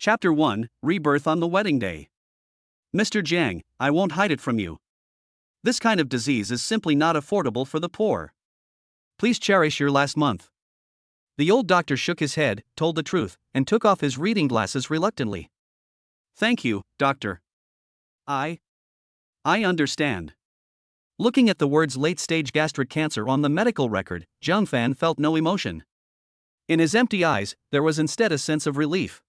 Chapter 1, Rebirth on the Wedding Day. Mr. Jiang, I won't hide it from you. This kind of disease is simply not affordable for the poor. Please cherish your last month. The old doctor shook his head, told the truth, and took off his reading glasses reluctantly. Thank you, doctor. I understand. Looking at the words late-stage gastric cancer on the medical record, Zhang Fan felt no emotion. In his empty eyes, there was instead a sense of relief.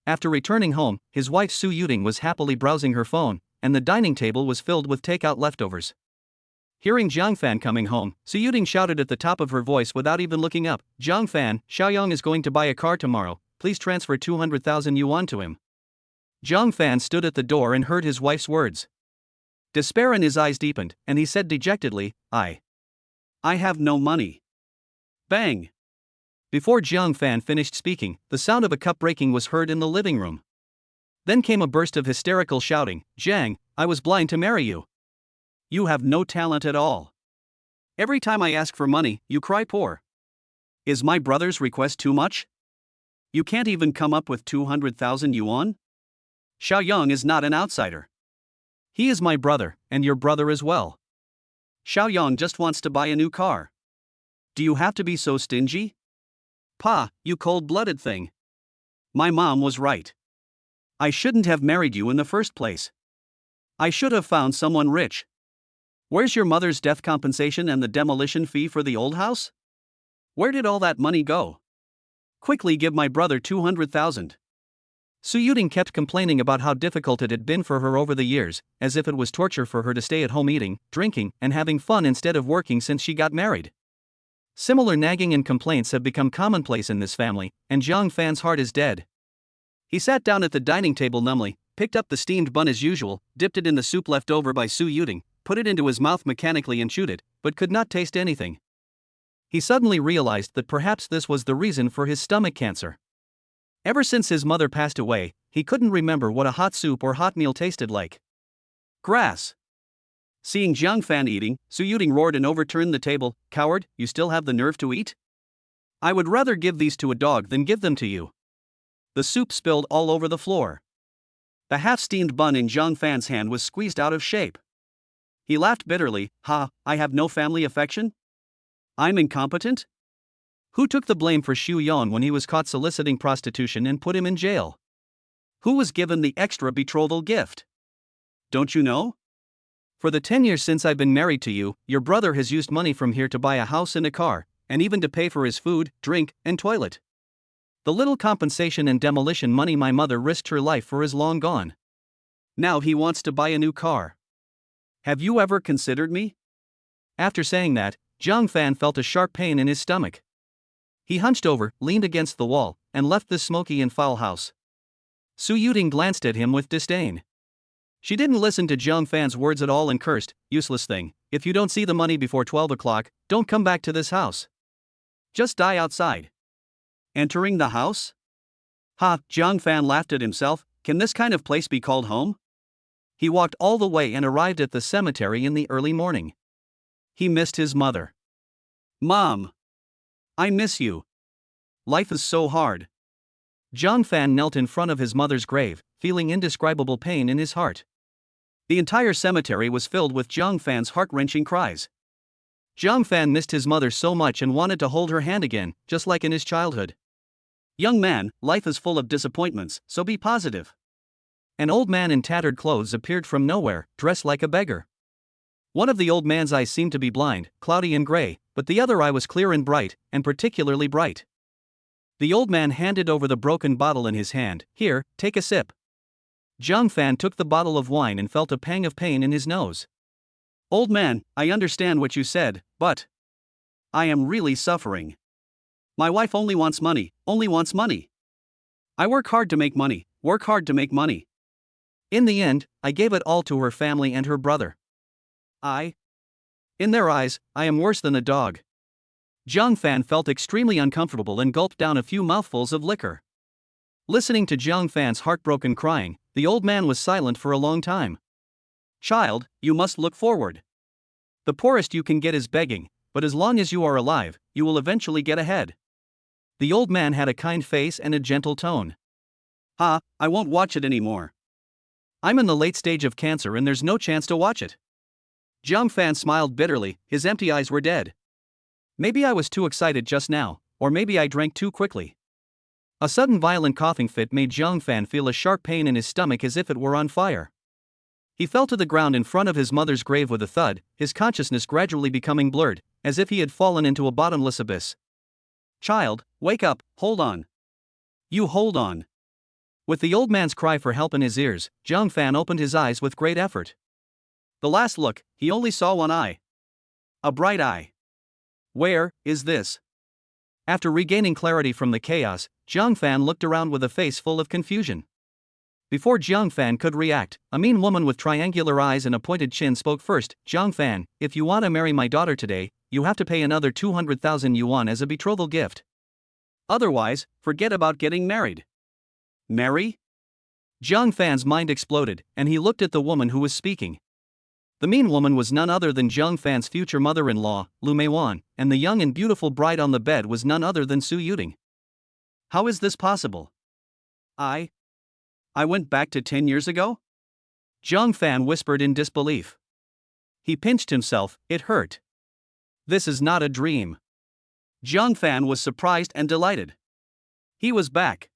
After returning home, his wife Su Yuting was happily browsing her phone, and the dining table was filled with takeout leftovers. Hearing Zhang Fan coming home, Su Yuting shouted at the top of her voice without even looking up, "Zhang Fan, Xiaoyang is going to buy a car tomorrow, please transfer 200,000 yuan to him." Zhang Fan stood at the door and heard his wife's words. Despair in his eyes deepened, and he said dejectedly, I have no money. Bang! Before Zhang Fan finished speaking, the sound of a cup breaking was heard in the living room. Then came a burst of hysterical shouting, "Zhang, I was blind to marry you. You have no talent at all. Every time I ask for money, you cry poor. Is my brother's request too much? You can't even come up with 200,000 yuan? Xiaoyang is not an outsider. He is my brother, and your brother as well. Xiaoyang just wants to buy a new car. Do you have to be so stingy? Pa, you cold-blooded thing. My mom was right. I shouldn't have married you in the first place. I should have found someone rich. Where's your mother's death compensation and the demolition fee for the old house? Where did all that money go? Quickly give my brother 200,000. Su Yuting kept complaining about how difficult it had been for her over the years, as if it was torture for her to stay at home eating, drinking, and having fun instead of working since she got married. Similar nagging and complaints have become commonplace in this family, and Zhang Fan's heart is dead. He sat down at the dining table numbly, picked up the steamed bun as usual, dipped it in the soup left over by Su Yuting, put it into his mouth mechanically and chewed it, but could not taste anything. He suddenly realized that perhaps this was the reason for his stomach cancer. Ever since his mother passed away, he couldn't remember what a hot soup or hot meal tasted like. Grass. Seeing Zhang Fan eating, Su Yuting roared and overturned the table. "Coward, you still have the nerve to eat? I would rather give these to a dog than give them to you." The soup spilled all over the floor. The half-steamed bun in Zhang Fan's hand was squeezed out of shape. He laughed bitterly. "Ha, I have no family affection? I'm incompetent? Who took the blame for Xu Yan when he was caught soliciting prostitution and put him in jail? Who was given the extra betrothal gift? Don't you know? For the 10 years since I've been married to you, your brother has used money from here to buy a house and a car, and even to pay for his food, drink, and toilet. The little compensation and demolition money my mother risked her life for is long gone. Now he wants to buy a new car. Have you ever considered me?" After saying that, Zhang Fan felt a sharp pain in his stomach. He hunched over, leaned against the wall, and left this smoky and foul house. Su Yuting glanced at him with disdain. She didn't listen to Zhang Fan's words at all and cursed, "Useless thing, if you don't see the money before 12 o'clock, don't come back to this house. Just die outside." Entering the house? Ha, Zhang Fan laughed at himself. Can this kind of place be called home? He walked all the way and arrived at the cemetery in the early morning. He missed his mother. "Mom! I miss you. Life is so hard." Zhang Fan knelt in front of his mother's grave, feeling indescribable pain in his heart. The entire cemetery was filled with Zhang Fan's heart-wrenching cries. Zhang Fan missed his mother so much and wanted to hold her hand again, just like in his childhood. "Young man, life is full of disappointments, so be positive." An old man in tattered clothes appeared from nowhere, dressed like a beggar. One of the old man's eyes seemed to be blind, cloudy and gray, but the other eye was clear and bright, and particularly bright. The old man handed over the broken bottle in his hand. "Here, take a sip." Zhang Fan took the bottle of wine and felt a pang of pain in his nose. "Old man, I understand what you said, but I am really suffering. My wife only wants money, only wants money. I work hard to make money, work hard to make money. In the end, I gave it all to her family and her brother. In their eyes, I am worse than a dog." Zhang Fan felt extremely uncomfortable and gulped down a few mouthfuls of liquor. Listening to Zhang Fan's heartbroken crying, the old man was silent for a long time. "Child, you must look forward. The poorest you can get is begging, but as long as you are alive, you will eventually get ahead." The old man had a kind face and a gentle tone. I won't watch it anymore. I'm in the late stage of cancer and there's no chance to watch it. Jiang Fan smiled bitterly, his empty eyes were dead. Maybe I was too excited just now, or maybe I drank too quickly. A sudden violent coughing fit made Jiang Fan feel a sharp pain in his stomach as if it were on fire. He fell to the ground in front of his mother's grave with a thud, his consciousness gradually becoming blurred, as if he had fallen into a bottomless abyss. Child, wake up, hold on. You hold on. With the old man's cry for help in his ears, Jiang Fan opened his eyes with great effort. The last look, he only saw one eye. A bright eye. Where is this? After regaining clarity from the chaos, Jiang Fan looked around with a face full of confusion. Before Jiang Fan could react, a mean woman with triangular eyes and a pointed chin spoke first. Jiang Fan, if you want to marry my daughter today, you have to pay another 200,000 yuan as a betrothal gift. Otherwise, forget about getting married. Marry? Jiang Fan's mind exploded, and he looked at the woman who was speaking. The mean woman was none other than Jiang Fan's future mother-in-law, Lu Meiwan, and the young and beautiful bride on the bed was none other than Su Yuding. How is this possible? I went back to 10 years ago? Jiang Fan whispered in disbelief. He pinched himself, it hurt. This is not a dream. Jiang Fan was surprised and delighted. He was back.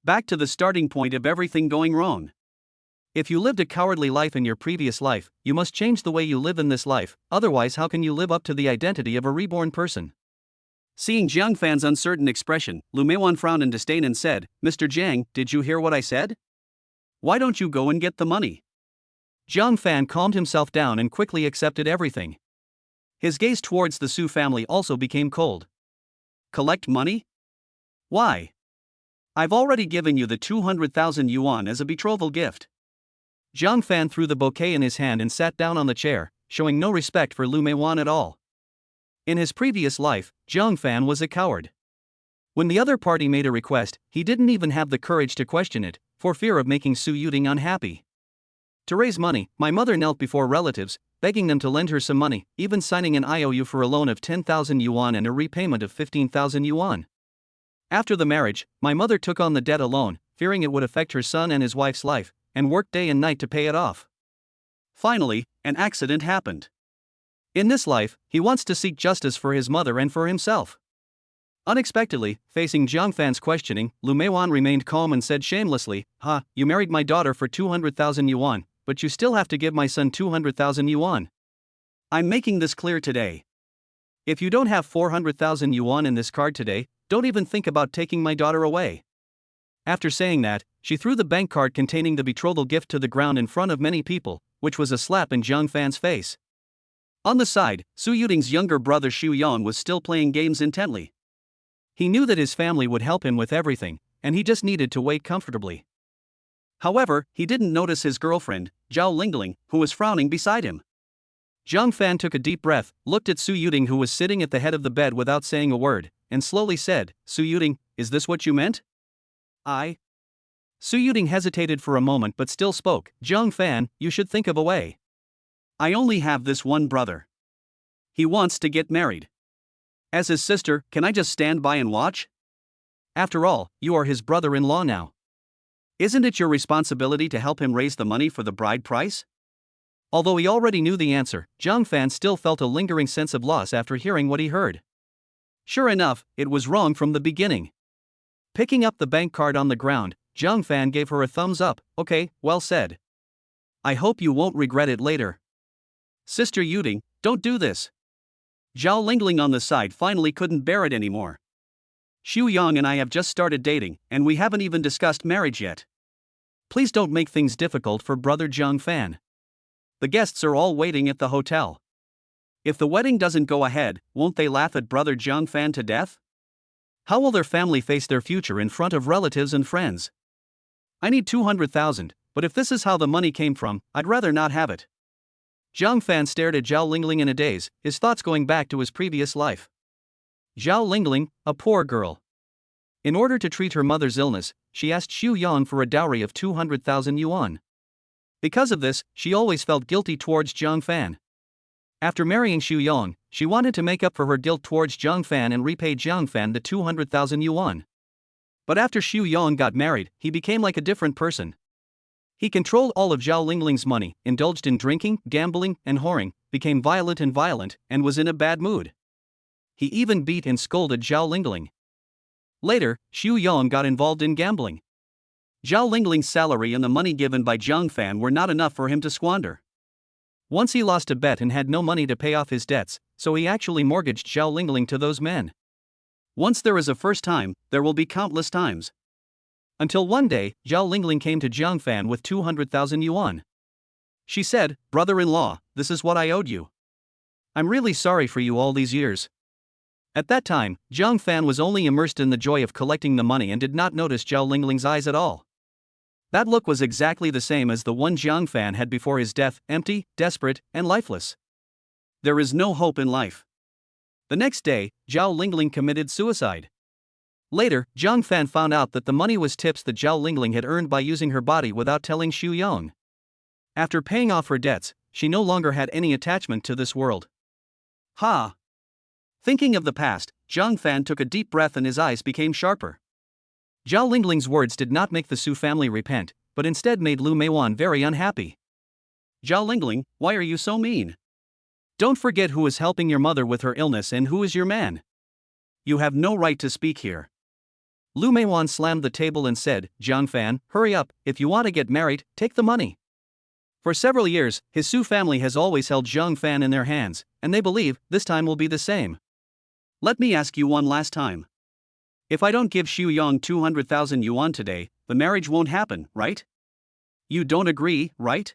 Back to the starting point of everything going wrong. If you lived a cowardly life in your previous life, you must change the way you live in this life, otherwise how can you live up to the identity of a reborn person? Seeing Jiang Fan's uncertain expression, Lu Meiwan frowned in disdain and said, Mr. Jiang, did you hear what I said? Why don't you go and get the money? Jiang Fan calmed himself down and quickly accepted everything. His gaze towards the Su family also became cold. Collect money? Why? I've already given you the 200,000 yuan as a betrothal gift. Jiang Fan threw the bouquet in his hand and sat down on the chair, showing no respect for Lu Meiwan at all. In his previous life, Jiang Fan was a coward. When the other party made a request, he didn't even have the courage to question it, for fear of making Su Yuding unhappy. To raise money, my mother knelt before relatives, begging them to lend her some money, even signing an IOU for a loan of 10,000 yuan and a repayment of 15,000 yuan. After the marriage, my mother took on the debt alone, fearing it would affect her son and his wife's life, and worked day and night to pay it off. Finally, an accident happened. In this life, he wants to seek justice for his mother and for himself. Unexpectedly, facing Jiang Fan's questioning, Lu Meiwan remained calm and said shamelessly, you married my daughter for 200,000 yuan, but you still have to give my son 200,000 yuan. I'm making this clear today. If you don't have 400,000 yuan in this card today, don't even think about taking my daughter away. After saying that, she threw the bank card containing the betrothal gift to the ground in front of many people, which was a slap in Jiang Fan's face. On the side, Su Yuding's younger brother Xu Yang was still playing games intently. He knew that his family would help him with everything, and he just needed to wait comfortably. However, he didn't notice his girlfriend, Zhao Lingling, who was frowning beside him. Jiang Fan took a deep breath, looked at Su Yuding who was sitting at the head of the bed without saying a word, and slowly said, Su Yuding, is this what you meant? Su Yuding hesitated for a moment but still spoke, Jiang Fan, you should think of a way. I only have this one brother. He wants to get married. As his sister, can I just stand by and watch? After all, you are his brother-in-law now. Isn't it your responsibility to help him raise the money for the bride price? Although he already knew the answer, Jiang Fan still felt a lingering sense of loss after hearing what he heard. Sure enough, it was wrong from the beginning. Picking up the bank card on the ground, Jiang Fan gave her a thumbs up, okay, well said. I hope you won't regret it later. Sister Yuding, don't do this. Zhao Lingling on the side finally couldn't bear it anymore. Xu Yang and I have just started dating, and we haven't even discussed marriage yet. Please don't make things difficult for brother Jiang Fan. The guests are all waiting at the hotel. If the wedding doesn't go ahead, won't they laugh at brother Jiang Fan to death? How will their family face their future in front of relatives and friends? I need 200,000, but if this is how the money came from, I'd rather not have it. Jiang Fan stared at Zhao Lingling in a daze, his thoughts going back to his previous life. Zhao Lingling, a poor girl. In order to treat her mother's illness, she asked Xu Yang for a dowry of 200,000 yuan. Because of this, she always felt guilty towards Jiang Fan. After marrying Xu Yang, she wanted to make up for her guilt towards Jiang Fan and repay Jiang Fan the 200,000 yuan. But after Xu Yong got married, he became like a different person. He controlled all of Zhao Lingling's money, indulged in drinking, gambling, and whoring, became violent, and was in a bad mood. He even beat and scolded Zhao Lingling. Later, Xu Yong got involved in gambling. Zhao Lingling's salary and the money given by Zhang Fan were not enough for him to squander. Once he lost a bet and had no money to pay off his debts, so he actually mortgaged Zhao Lingling to those men. Once there is a first time, there will be countless times. Until one day, Zhao Lingling came to Zhang Fan with 200,000 yuan. She said, "Brother-in-law, this is what I owed you. I'm really sorry for you all these years." At that time, Zhang Fan was only immersed in the joy of collecting the money and did not notice Zhao Lingling's eyes at all. That look was exactly the same as the one Zhang Fan had before his death, empty, desperate, and lifeless. There is no hope in life. The next day, Zhao Lingling committed suicide. Later, Zhang Fan found out that the money was tips that Zhao Lingling had earned by using her body without telling Xu Yong. After paying off her debts, she no longer had any attachment to this world. Ha! Thinking of the past, Zhang Fan took a deep breath and his eyes became sharper. Zhao Lingling's words did not make the Su family repent, but instead made Lu Meiwan very unhappy. "Zhao Lingling, why are you so mean? Don't forget who is helping your mother with her illness and who is your man. You have no right to speak here." Lu Meiwan slammed the table and said, "Zhang Fan, hurry up, if you want to get married, take the money." For several years, his Su family has always held Zhang Fan in their hands, and they believe this time will be the same. Let me ask you one last time. If I don't give Xu Yong 200,000 yuan today, the marriage won't happen, right? You don't agree, right?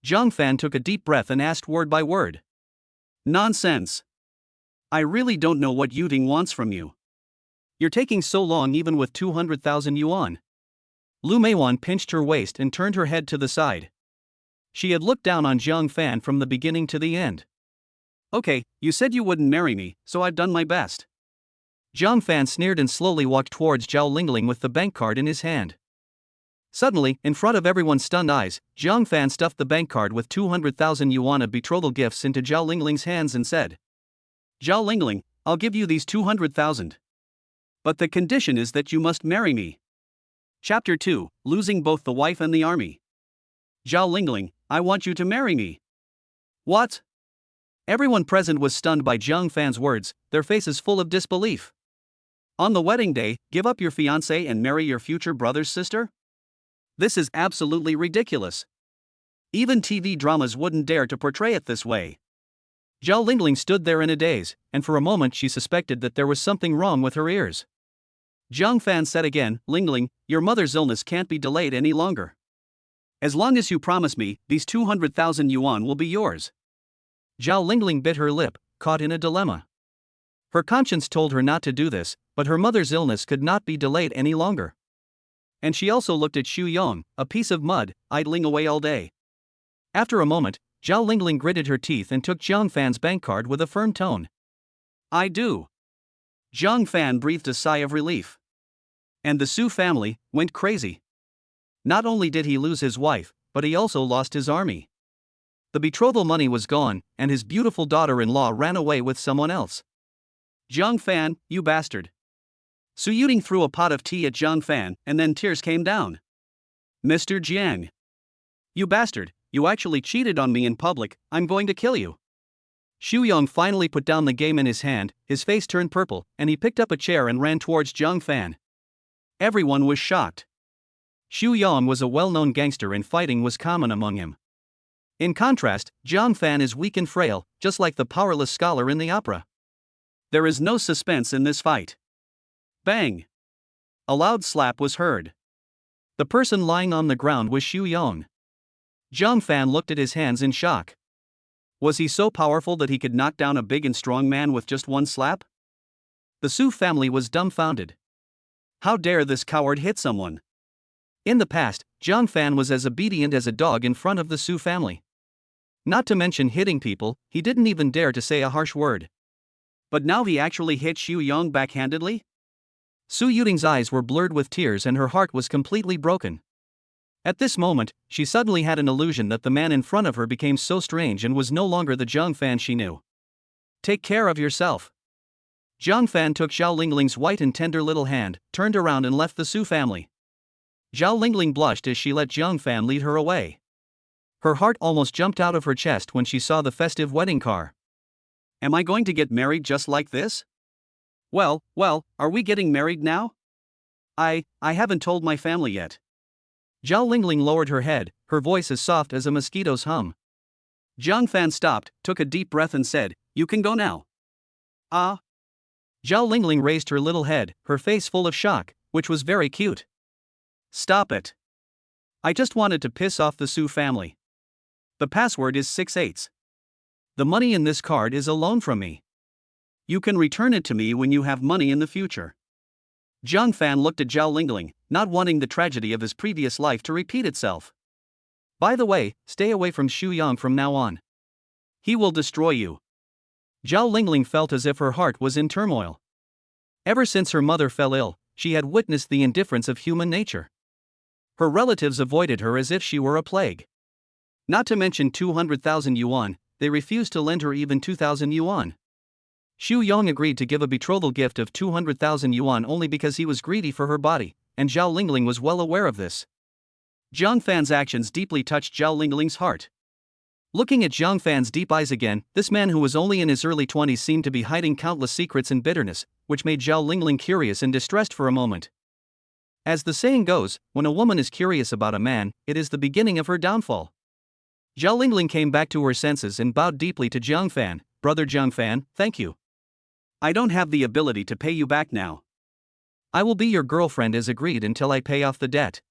Zhang Fan took a deep breath and asked word by word. Nonsense. I really don't know what Yuting wants from you. You're taking so long even with 200,000 yuan. Lu Meiwan pinched her waist and turned her head to the side. She had looked down on Zhang Fan from the beginning to the end. "Okay, you said you wouldn't marry me, so I've done my best." Zhang Fan sneered and slowly walked towards Zhao Lingling with the bank card in his hand. Suddenly, in front of everyone's stunned eyes, Zhang Fan stuffed the bank card with 200,000 yuan of betrothal gifts into Zhao Lingling's hands and said, "Zhao Lingling, I'll give you these 200,000. But the condition is that you must marry me." Chapter 2, Losing Both the Wife and the Army. "Zhao Lingling, I want you to marry me." What? Everyone present was stunned by Zhang Fan's words, their faces full of disbelief. On the wedding day, give up your fiancé and marry your future brother's sister? This is absolutely ridiculous. Even TV dramas wouldn't dare to portray it this way. Zhao Lingling stood there in a daze, and for a moment she suspected that there was something wrong with her ears. Zhang Fan said again, "Lingling, your mother's illness can't be delayed any longer. As long as you promise me, these 200,000 yuan will be yours." Zhao Lingling bit her lip, caught in a dilemma. Her conscience told her not to do this, but her mother's illness could not be delayed any longer. And she also looked at Xu Yong, a piece of mud, idling away all day. After a moment, Zhao Lingling gritted her teeth and took Zhang Fan's bank card with a firm tone. "I do." Zhang Fan breathed a sigh of relief. And the Su family went crazy. Not only did he lose his wife, but he also lost his army. The betrothal money was gone, and his beautiful daughter-in-law ran away with someone else. "Zhang Fan, you bastard." Su Yuting threw a pot of tea at Zhang Fan, and then tears came down. "Mr. Jiang. You bastard, you actually cheated on me in public, I'm going to kill you." Xu Yong finally put down the game in his hand, his face turned purple, and he picked up a chair and ran towards Zhang Fan. Everyone was shocked. Xu Yong was a well-known gangster and fighting was common among him. In contrast, Zhang Fan is weak and frail, just like the powerless scholar in the opera. There is no suspense in this fight. Bang! A loud slap was heard. The person lying on the ground was Xu Yong. Zhang Fan looked at his hands in shock. Was he so powerful that he could knock down a big and strong man with just one slap? The Su family was dumbfounded. How dare this coward hit someone? In the past, Zhang Fan was as obedient as a dog in front of the Su family. Not to mention hitting people, he didn't even dare to say a harsh word. But now he actually hit Xu Yong backhandedly? Su Yuting's eyes were blurred with tears and her heart was completely broken. At this moment, she suddenly had an illusion that the man in front of her became so strange and was no longer the Zhang Fan she knew. Take care of yourself. Jiang Fan took Zhao Lingling's white and tender little hand, turned around and left the Su family. Zhao Lingling blushed as she let Jiang Fan lead her away. Her heart almost jumped out of her chest when she saw the festive wedding car. Am I going to get married just like this? Well, are we getting married now? I haven't told my family yet. Zhao Lingling lowered her head, her voice as soft as a mosquito's hum. Jiang Fan stopped, took a deep breath and said, "You can go now." Ah. Zhao Lingling raised her little head, her face full of shock, which was very cute. Stop it. I just wanted to piss off the Su family. The password is 6/8. The money in this card is a loan from me. You can return it to me when you have money in the future. Jiang Fan looked at Zhao Lingling, not wanting the tragedy of his previous life to repeat itself. By the way, stay away from Xu Yang from now on. He will destroy you. Zhao Lingling felt as if her heart was in turmoil. Ever since her mother fell ill, she had witnessed the indifference of human nature. Her relatives avoided her as if she were a plague. Not to mention 200,000 yuan, they refused to lend her even 2,000 yuan. Xu Yang agreed to give a betrothal gift of 200,000 yuan only because he was greedy for her body, and Zhao Lingling was well aware of this. Jiang Fan's actions deeply touched Zhao Lingling's heart. Looking at Jiang Fan's deep eyes again, this man who was only in his early 20s seemed to be hiding countless secrets and bitterness, which made Zhao Lingling curious and distressed for a moment. As the saying goes, when a woman is curious about a man, it is the beginning of her downfall. Zhao Lingling came back to her senses and bowed deeply to Jiang Fan. "Brother Jiang Fan, thank you. I don't have the ability to pay you back now. I will be your girlfriend as agreed until I pay off the debt."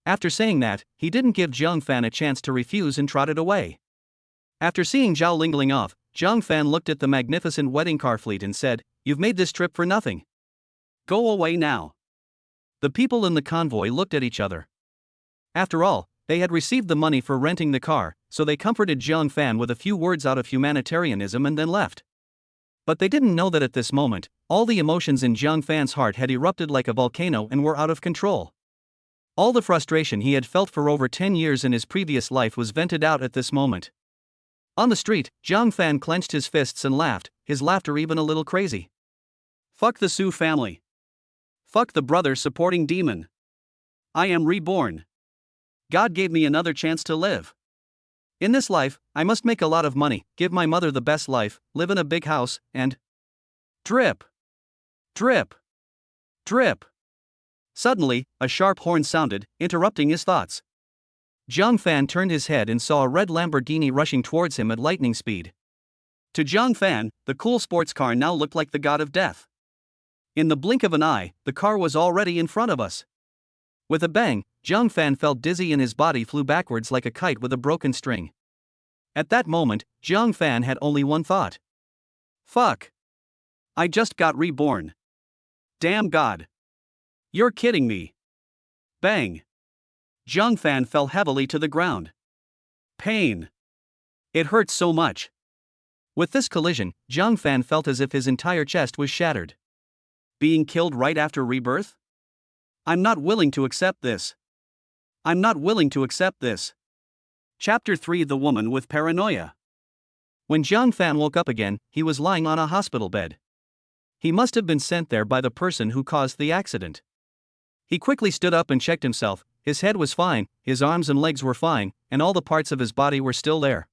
After saying that, he didn't give Jiang Fan a chance to refuse and trotted away. After seeing Zhao Lingling off, Jiang Fan looked at the magnificent wedding car fleet and said, "You've made this trip for nothing. Go away now." The people in the convoy looked at each other. After all, they had received the money for renting the car, so they comforted Jiang Fan with a few words out of humanitarianism and then left. But they didn't know that at this moment, all the emotions in Jiang Fan's heart had erupted like a volcano and were out of control. All the frustration he had felt for over 10 years in his previous life was vented out at this moment. On the street, Jiang Fan clenched his fists and laughed, his laughter even a little crazy. Fuck the Su family. Fuck the brother-supporting demon. I am reborn. God gave me another chance to live. In this life, I must make a lot of money, give my mother the best life, live in a big house, and drip. Drip. Drip. Suddenly, a sharp horn sounded, interrupting his thoughts. Jiang Fan turned his head and saw a red Lamborghini rushing towards him at lightning speed. To Jiang Fan, the cool sports car now looked like the god of death. In the blink of an eye, the car was already in front of us. With a bang, Jiang Fan felt dizzy and his body flew backwards like a kite with a broken string. At that moment, Jiang Fan had only one thought. Fuck. I just got reborn. Damn God. You're kidding me. Bang. Jiang Fan fell heavily to the ground. Pain. It hurt so much. With this collision, Jiang Fan felt as if his entire chest was shattered. Being killed right after rebirth? I'm not willing to accept this. I'm not willing to accept this. Chapter 3: The Woman with Paranoia. When Jiang Fan woke up again, he was lying on a hospital bed. He must have been sent there by the person who caused the accident. He quickly stood up and checked himself. His head was fine, his arms and legs were fine, and all the parts of his body were still there.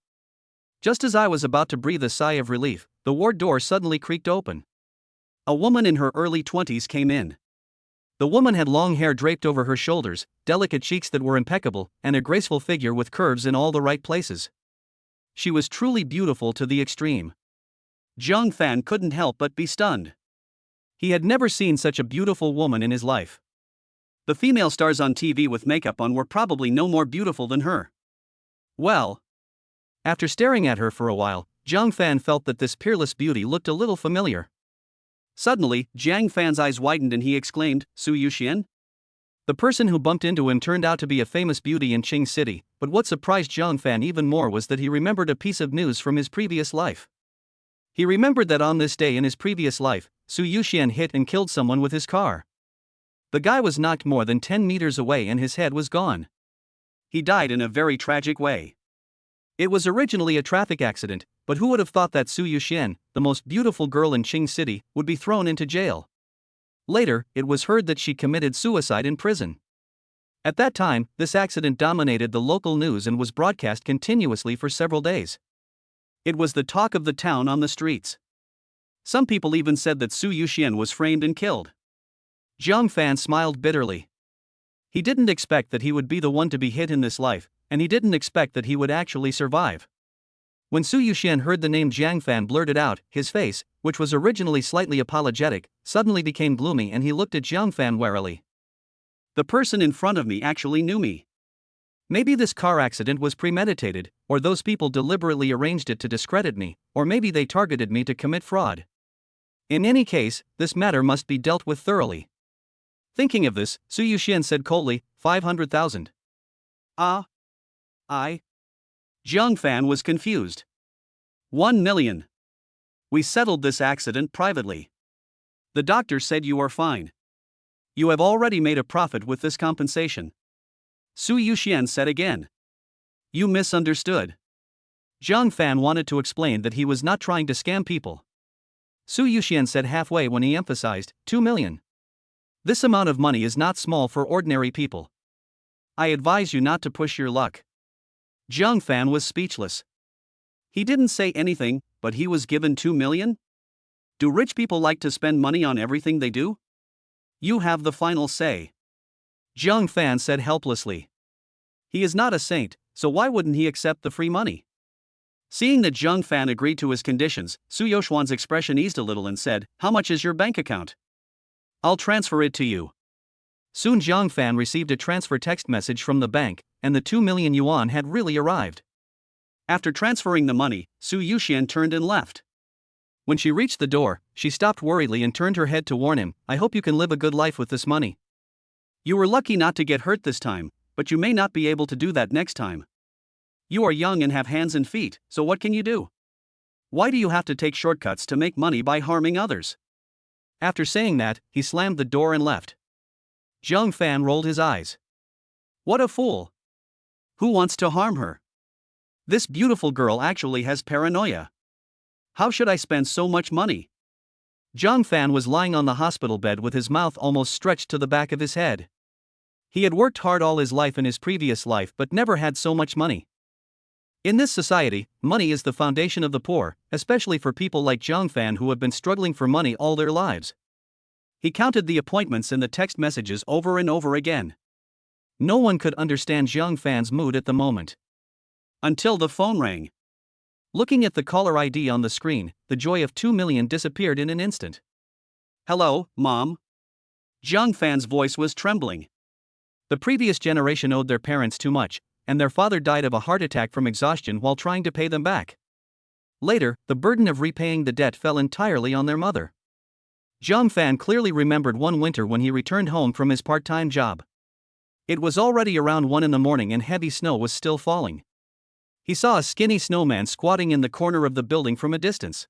Just as I was about to breathe a sigh of relief, the ward door suddenly creaked open. A woman in her early 20s came in. The woman had long hair draped over her shoulders, delicate cheeks that were impeccable, and a graceful figure with curves in all the right places. She was truly beautiful to the extreme. Jiang Fan couldn't help but be stunned. He had never seen such a beautiful woman in his life. The female stars on TV with makeup on were probably no more beautiful than her. Well. After staring at her for a while, Jiang Fan felt that this peerless beauty looked a little familiar. Suddenly, Jiang Fan's eyes widened and he exclaimed, "Su Yuxian?" The person who bumped into him turned out to be a famous beauty in Qing City, but what surprised Jiang Fan even more was that he remembered a piece of news from his previous life. He remembered that on this day in his previous life, Su Yuxian hit and killed someone with his car. The guy was knocked more than 10 meters away and his head was gone. He died in a very tragic way. It was originally a traffic accident, but who would have thought that Su Yuxian, the most beautiful girl in Qing City, would be thrown into jail? Later, it was heard that she committed suicide in prison. At that time, this accident dominated the local news and was broadcast continuously for several days. It was the talk of the town on the streets. Some people even said that Su Yuxian was framed and killed. Jiang Fan smiled bitterly. He didn't expect that he would be the one to be hit in this life, and he didn't expect that he would actually survive. When Su Yuxian heard the name Jiang Fan blurted out, his face, which was originally slightly apologetic, suddenly became gloomy and he looked at Jiang Fan warily. The person in front of me actually knew me. Maybe this car accident was premeditated, or those people deliberately arranged it to discredit me, or maybe they targeted me to commit fraud. In any case, this matter must be dealt with thoroughly. Thinking of this, Su Yuxian said coldly, 500,000. Ah. Jiang Fan was confused. 1 million. We settled this accident privately. The doctor said you are fine. You have already made a profit with this compensation. Su Yuxian said again. You misunderstood. Jiang Fan wanted to explain that he was not trying to scam people. Su Yuxian said halfway when he emphasized, 2 million. This amount of money is not small for ordinary people. I advise you not to push your luck. Jiang Fan was speechless. He didn't say anything, but he was given 2 million? Do rich people like to spend money on everything they do? You have the final say. Jiang Fan said helplessly. He is not a saint, so why wouldn't he accept the free money? Seeing that Jiang Fan agreed to his conditions, Su Youxuan's expression eased a little and said, How much is your bank account? I'll transfer it to you. Soon Jiang Fan received a transfer text message from the bank, and the 2 million yuan had really arrived. After transferring the money, Su Yuxian turned and left. When she reached the door, she stopped worriedly and turned her head to warn him, I hope you can live a good life with this money. You were lucky not to get hurt this time, but you may not be able to do that next time. You are young and have hands and feet, so what can you do? Why do you have to take shortcuts to make money by harming others? After saying that, he slammed the door and left. Jiang Fan rolled his eyes. What a fool! Who wants to harm her? This beautiful girl actually has paranoia. How should I spend so much money? Jiang Fan was lying on the hospital bed with his mouth almost stretched to the back of his head. He had worked hard all his life in his previous life but never had so much money. In this society, money is the foundation of the poor, especially for people like Jiang Fan who have been struggling for money all their lives. He counted the appointments and the text messages over and over again. No one could understand Jiang Fan's mood at the moment. Until the phone rang. Looking at the caller ID on the screen, the joy of 2 million disappeared in an instant. Hello, Mom. Jiang Fan's voice was trembling. The previous generation owed their parents too much, and their father died of a heart attack from exhaustion while trying to pay them back. Later, the burden of repaying the debt fell entirely on their mother. Jiang Fan clearly remembered one winter when he returned home from his part-time job. It was already around 1 a.m. and heavy snow was still falling. He saw a skinny snowman squatting in the corner of the building from a distance.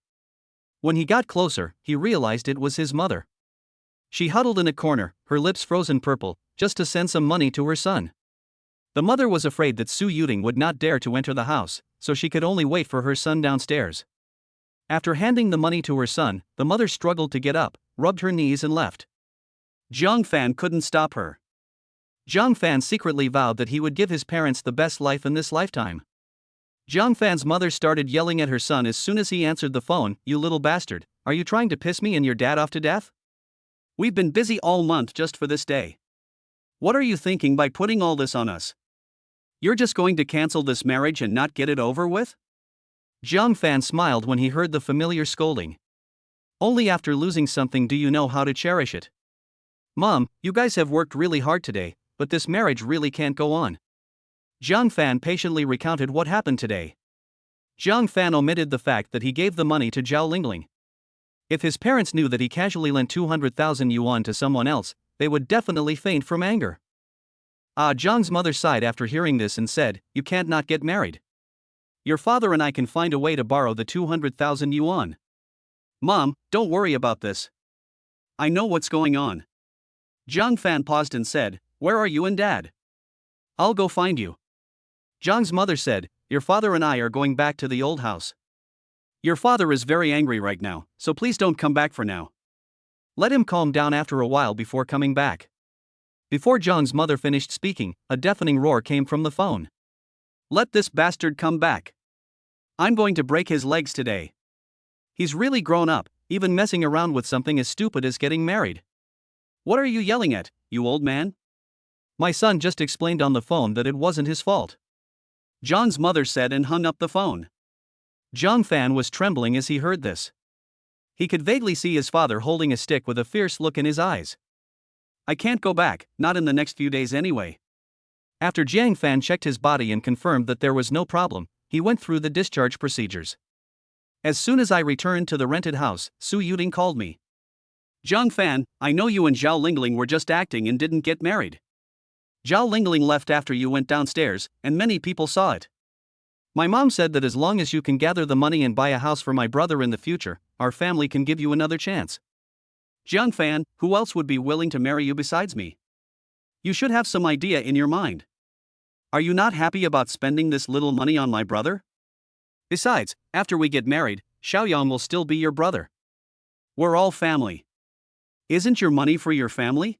When he got closer, he realized it was his mother. She huddled in a corner, her lips frozen purple, just to send some money to her son. The mother was afraid that Su Yuting would not dare to enter the house, so she could only wait for her son downstairs. After handing the money to her son, the mother struggled to get up, rubbed her knees and left. Jiang Fan couldn't stop her. Jiang Fan secretly vowed that he would give his parents the best life in this lifetime. Jiang Fan's mother started yelling at her son as soon as he answered the phone, You little bastard, are you trying to piss me and your dad off to death? We've been busy all month just for this day. What are you thinking by putting all this on us? You're just going to cancel this marriage and not get it over with? Jiang Fan smiled when he heard the familiar scolding. Only after losing something do you know how to cherish it. Mom, you guys have worked really hard today, but this marriage really can't go on. Jiang Fan patiently recounted what happened today. Jiang Fan omitted the fact that he gave the money to Zhao Lingling. If his parents knew that he casually lent 200,000 yuan to someone else, they would definitely faint from anger. Zhang's mother sighed after hearing this and said, You can't not get married. Your father and I can find a way to borrow the 200,000 yuan. Mom, don't worry about this. I know what's going on. Jiang Fan paused and said, Where are you and Dad? I'll go find you. Zhang's mother said, Your father and I are going back to the old house. Your father is very angry right now, so please don't come back for now. Let him calm down after a while before coming back. Before Zhang's mother finished speaking, a deafening roar came from the phone. Let this bastard come back. I'm going to break his legs today. He's really grown up, even messing around with something as stupid as getting married. What are you yelling at, you old man? My son just explained on the phone that it wasn't his fault. Zhang's mother said and hung up the phone. Zhang Fan was trembling as he heard this. He could vaguely see his father holding a stick with a fierce look in his eyes. I can't go back, not in the next few days anyway. After Jiang Fan checked his body and confirmed that there was no problem, he went through the discharge procedures. As soon as I returned to the rented house, Su Yuding called me. Zhang Fan, I know you and Zhao Lingling were just acting and didn't get married. Zhao Lingling left after you went downstairs, and many people saw it. My mom said that as long as you can gather the money and buy a house for my brother in the future, our family can give you another chance. Zhang Fan, who else would be willing to marry you besides me? You should have some idea in your mind. Are you not happy about spending this little money on my brother? Besides, after we get married, Xiaoyang will still be your brother. We're all family. Isn't your money for your family?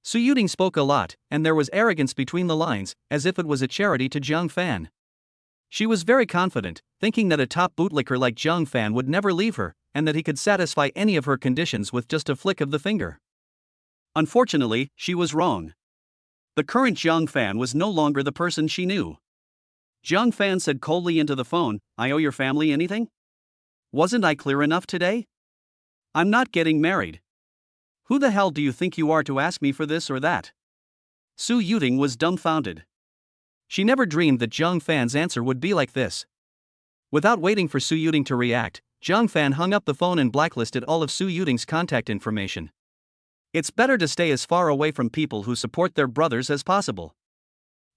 Su Yuding spoke a lot, and there was arrogance between the lines, as if it was a charity to Zhang Fan. She was very confident, thinking that a top bootlicker like Zhang Fan would never leave her, and that he could satisfy any of her conditions with just a flick of the finger. Unfortunately, she was wrong. The current Zhang Fan was no longer the person she knew. Zhang Fan said coldly into the phone, I owe your family anything? Wasn't I clear enough today? I'm not getting married. Who the hell do you think you are to ask me for this or that? Su Yuding was dumbfounded. She never dreamed that Zhang Fan's answer would be like this. Without waiting for Su Yuding to react, Zhang Fan hung up the phone and blacklisted all of Su Yuding's contact information. It's better to stay as far away from people who support their brothers as possible.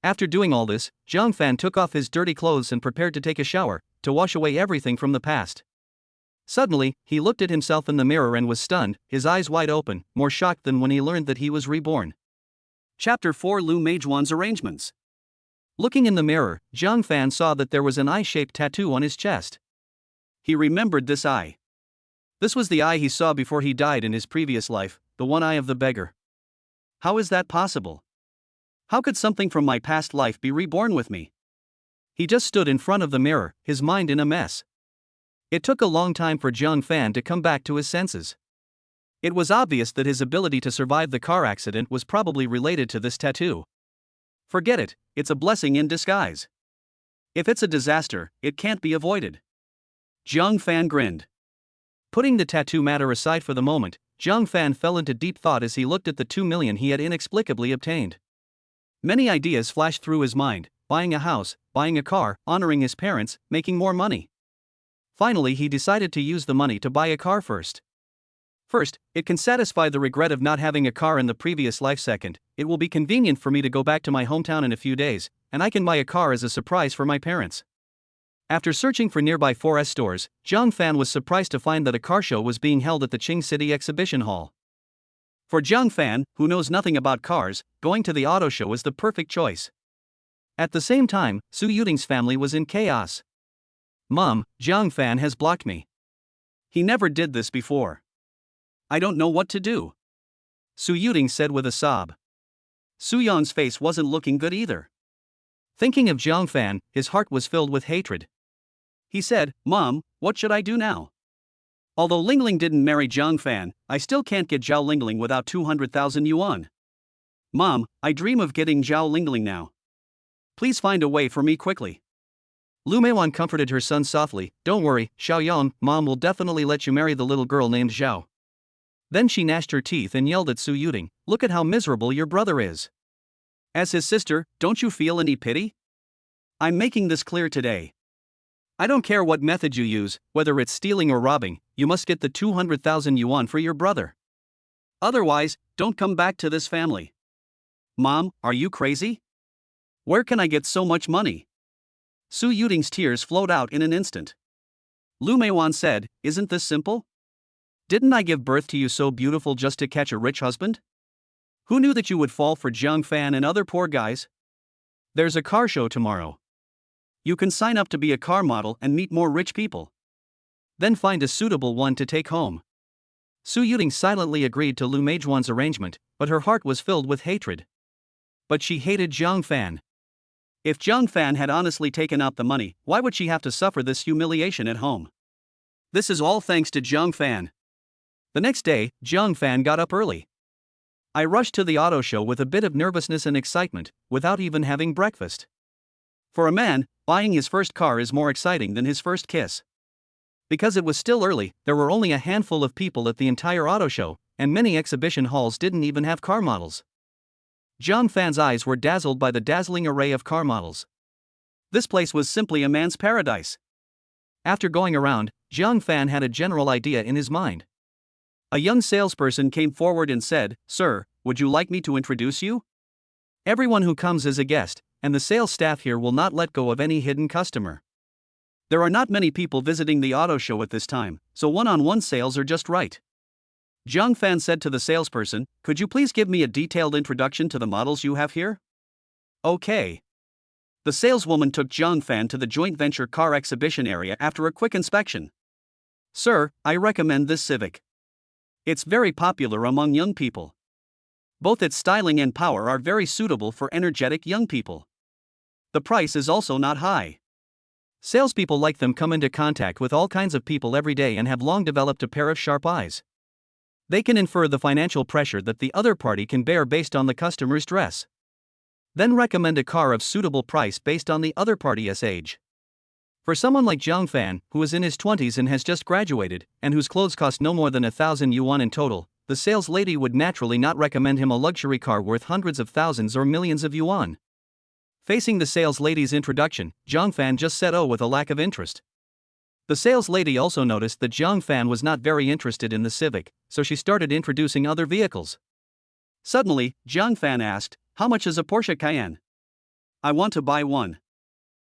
After doing all this, Zhang Fan took off his dirty clothes and prepared to take a shower, to wash away everything from the past. Suddenly, he looked at himself in the mirror and was stunned, his eyes wide open, more shocked than when he learned that he was reborn. Chapter 4 Lu Meijuan's Arrangements. Looking in the mirror, Zhang Fan saw that there was an eye-shaped tattoo on his chest. He remembered this eye. This was the eye he saw before he died in his previous life, the one eye of the beggar. How is that possible? How could something from my past life be reborn with me? He just stood in front of the mirror, his mind in a mess. It took a long time for Zhang Fan to come back to his senses. It was obvious that his ability to survive the car accident was probably related to this tattoo. Forget it, it's a blessing in disguise. If it's a disaster, it can't be avoided. Zhang Fan grinned. Putting the tattoo matter aside for the moment, Zhang Fan fell into deep thought as he looked at the 2 million he had inexplicably obtained. Many ideas flashed through his mind: buying a house, buying a car, honoring his parents, making more money. Finally, he decided to use the money to buy a car first. First, it can satisfy the regret of not having a car in the previous life. Second, it will be convenient for me to go back to my hometown in a few days, and I can buy a car as a surprise for my parents. After searching for nearby 4S stores, Zhang Fan was surprised to find that a car show was being held at the Qing City Exhibition Hall. For Zhang Fan, who knows nothing about cars, going to the auto show is the perfect choice. At the same time, Su Yuding's family was in chaos. Mom, Zhang Fan has blocked me. He never did this before. I don't know what to do. Su Yuding said with a sob. Su Yang's face wasn't looking good either. Thinking of Zhang Fan, his heart was filled with hatred. He said, Mom, what should I do now? Although Lingling didn't marry Zhang Fan, I still can't get Zhao Lingling without 200,000 yuan. Mom, I dream of getting Zhao Lingling now. Please find a way for me quickly. Lu Meiwan comforted her son softly, Don't worry, Xiaoyang, Mom will definitely let you marry the little girl named Zhao. Then she gnashed her teeth and yelled at Su Yuding, Look at how miserable your brother is. As his sister, don't you feel any pity? I'm making this clear today. I don't care what method you use, whether it's stealing or robbing, you must get the 200,000 yuan for your brother. Otherwise, don't come back to this family. Mom, are you crazy? Where can I get so much money? Su Yuding's tears flowed out in an instant. Lu Meiwan said, Isn't this simple? Didn't I give birth to you so beautiful just to catch a rich husband? Who knew that you would fall for Zhang Fan and other poor guys? There's a car show tomorrow. You can sign up to be a car model and meet more rich people. Then find a suitable one to take home. Su Yuting silently agreed to Lu Meijuan's arrangement, but her heart was filled with hatred. But she hated Zhang Fan. If Zhang Fan had honestly taken out the money, why would she have to suffer this humiliation at home? This is all thanks to Zhang Fan. The next day, Zhang Fan got up early. I rushed to the auto show with a bit of nervousness and excitement, without even having breakfast. For a man, buying his first car is more exciting than his first kiss. Because it was still early, there were only a handful of people at the entire auto show, and many exhibition halls didn't even have car models. Zhang Fan's eyes were dazzled by the dazzling array of car models. This place was simply a man's paradise. After going around, Zhang Fan had a general idea in his mind. A young salesperson came forward and said, "Sir, would you like me to introduce you? Everyone who comes is a guest, and the sales staff here will not let go of any hidden customer. There are not many people visiting the auto show at this time, so one-on-one sales are just right." Zhang Fan said to the salesperson, "Could you please give me a detailed introduction to the models you have here?" "Okay." The saleswoman took Zhang Fan to the joint venture car exhibition area after a quick inspection. "Sir, I recommend this Civic. It's very popular among young people. Both its styling and power are very suitable for energetic young people. The price is also not high. Salespeople like them come into contact with all kinds of people every day and have long developed a pair of sharp eyes. They can infer the financial pressure that the other party can bear based on the customer's dress. Then recommend a car of suitable price based on the other party's age. For someone like Zhang Fan, who is in his 20s and has just graduated, and whose clothes cost no more than 1,000 yuan in total, the sales lady would naturally not recommend him a luxury car worth hundreds of thousands or millions of yuan." Facing the sales lady's introduction, Zhang Fan just said "oh" with a lack of interest. The sales lady also noticed that Zhang Fan was not very interested in the Civic, so she started introducing other vehicles. Suddenly, Zhang Fan asked, "How much is a Porsche Cayenne? I want to buy one."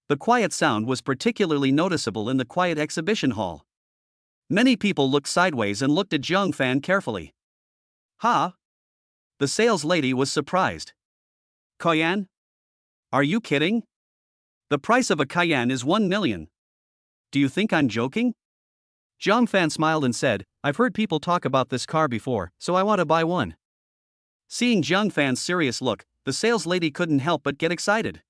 The quiet sound was particularly noticeable in the quiet exhibition hall. Many people looked sideways and looked at Zhang Fan carefully. "Huh?" The sales lady was surprised. "Cayenne? Are you kidding? The price of a Cayenne is 1 million. Do you think I'm joking?" Zhang Fan smiled and said, "I've heard people talk about this car before, so I want to buy one." Seeing Zhang Fan's serious look, the sales lady couldn't help but get excited.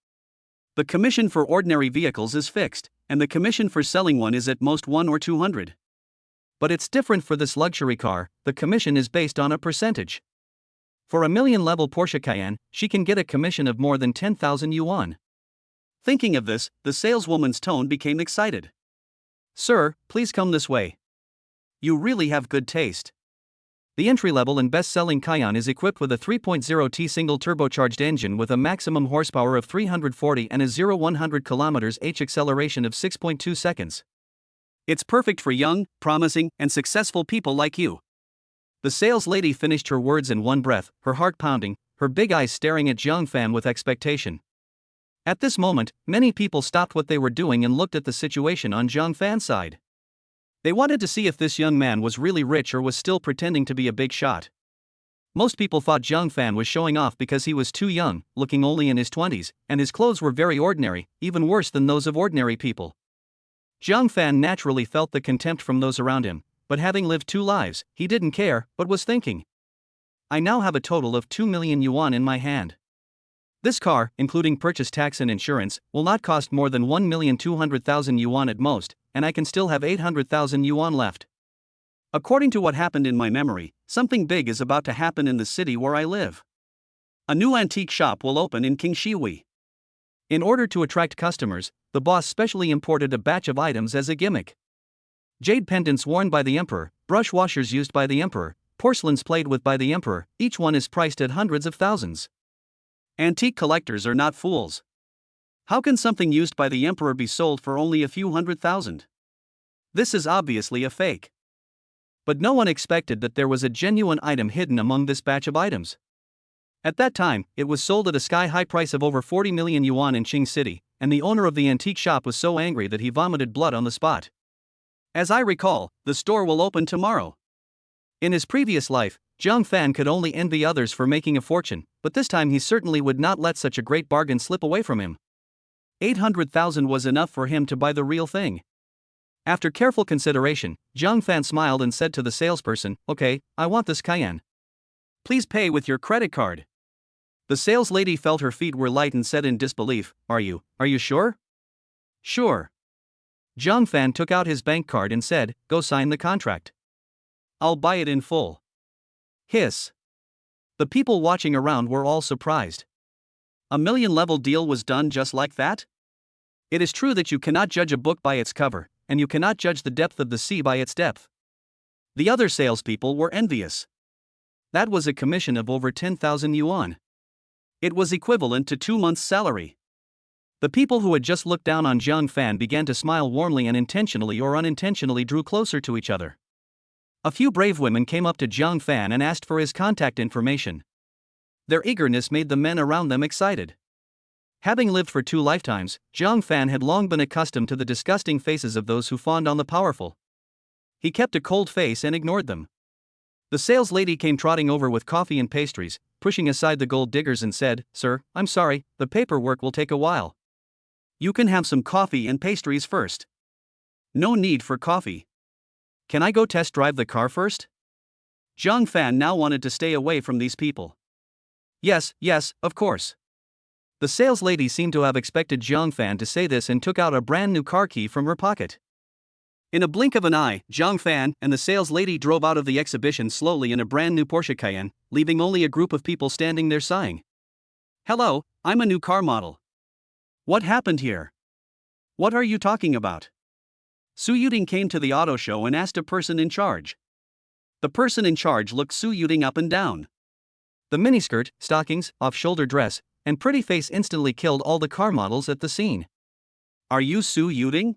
The commission for ordinary vehicles is fixed, and the commission for selling one is at most 1 or 200. But it's different for this luxury car, the commission is based on a percentage. For a million-level Porsche Cayenne, she can get a commission of more than 10,000 yuan. Thinking of this, the saleswoman's tone became excited. "Sir, please come this way. You really have good taste." The entry-level and best-selling Cayenne is equipped with a 3.0T single-turbocharged engine with a maximum horsepower of 340 and a 0-100 km/h acceleration of 6.2 seconds. It's perfect for young, promising, and successful people like you. The sales lady finished her words in one breath, her heart pounding, her big eyes staring at Zhang Fan with expectation. At this moment, many people stopped what they were doing and looked at the situation on Zhang Fan's side. They wanted to see if this young man was really rich or was still pretending to be a big shot. Most people thought Zhang Fan was showing off because he was too young, looking only in his 20s, and his clothes were very ordinary, even worse than those of ordinary people. Zhang Fan naturally felt the contempt from those around him, but having lived 2 lives, he didn't care, but was thinking, "I now have a total of 2 million yuan in my hand. This car, including purchase tax and insurance, will not cost more than 1,200,000 yuan at most, and I can still have 800,000 yuan left. According to what happened in my memory, something big is about to happen in the city where I live. A new antique shop will open in Qingshihui. In order to attract customers, the boss specially imported a batch of items as a gimmick. Jade pendants worn by the emperor, brush washers used by the emperor, porcelains played with by the emperor, each one is priced at hundreds of thousands. Antique collectors are not fools. How can something used by the emperor be sold for only a few 100,000? This is obviously a fake." But no one expected that there was a genuine item hidden among this batch of items. At that time, it was sold at a sky-high price of over 40 million yuan in Qing City, and the owner of the antique shop was so angry that he vomited blood on the spot. As I recall, the store will open tomorrow. In his previous life, Zhang Fan could only envy others for making a fortune, but this time he certainly would not let such a great bargain slip away from him. 800,000 was enough for him to buy the real thing. After careful consideration, Zhang Fan smiled and said to the salesperson, "Okay, I want this Cayenne. Please pay with your credit card." The sales lady felt her feet were light and said in disbelief, Are you sure?" "Sure." Zhang Fan took out his bank card and said, "Go sign the contract. I'll buy it in full." Hiss. The people watching around were all surprised. A million-level deal was done just like that? It is true that you cannot judge a book by its cover, and you cannot judge the depth of the sea by its depth. The other salespeople were envious. That was a commission of over 10,000 yuan. It was equivalent to 2 months' salary. The people who had just looked down on Zhang Fan began to smile warmly and intentionally or unintentionally drew closer to each other. A few brave women came up to Zhang Fan and asked for his contact information. Their eagerness made the men around them excited. Having lived for 2 lifetimes, Zhang Fan had long been accustomed to the disgusting faces of those who fawned on the powerful. He kept a cold face and ignored them. The sales lady came trotting over with coffee and pastries, pushing aside the gold diggers and said, "Sir, I'm sorry, the paperwork will take a while. You can have some coffee and pastries first." "No need for coffee. Can I go test drive the car first?" Zhang Fan now wanted to stay away from these people. Yes, of course." The sales lady seemed to have expected Zhang Fan to say this and took out a brand new car key from her pocket. In a blink of an eye, Zhang Fan and the sales lady drove out of the exhibition slowly in a brand new Porsche Cayenne, leaving only a group of people standing there sighing. "Hello, I'm a new car model. What happened here? What are you talking about?" Su Yuding came to the auto show and asked a person in charge. The person in charge looked Su Yuding up and down. The miniskirt, stockings, off-shoulder dress, and pretty face instantly killed all the car models at the scene. "Are you Su Yuding?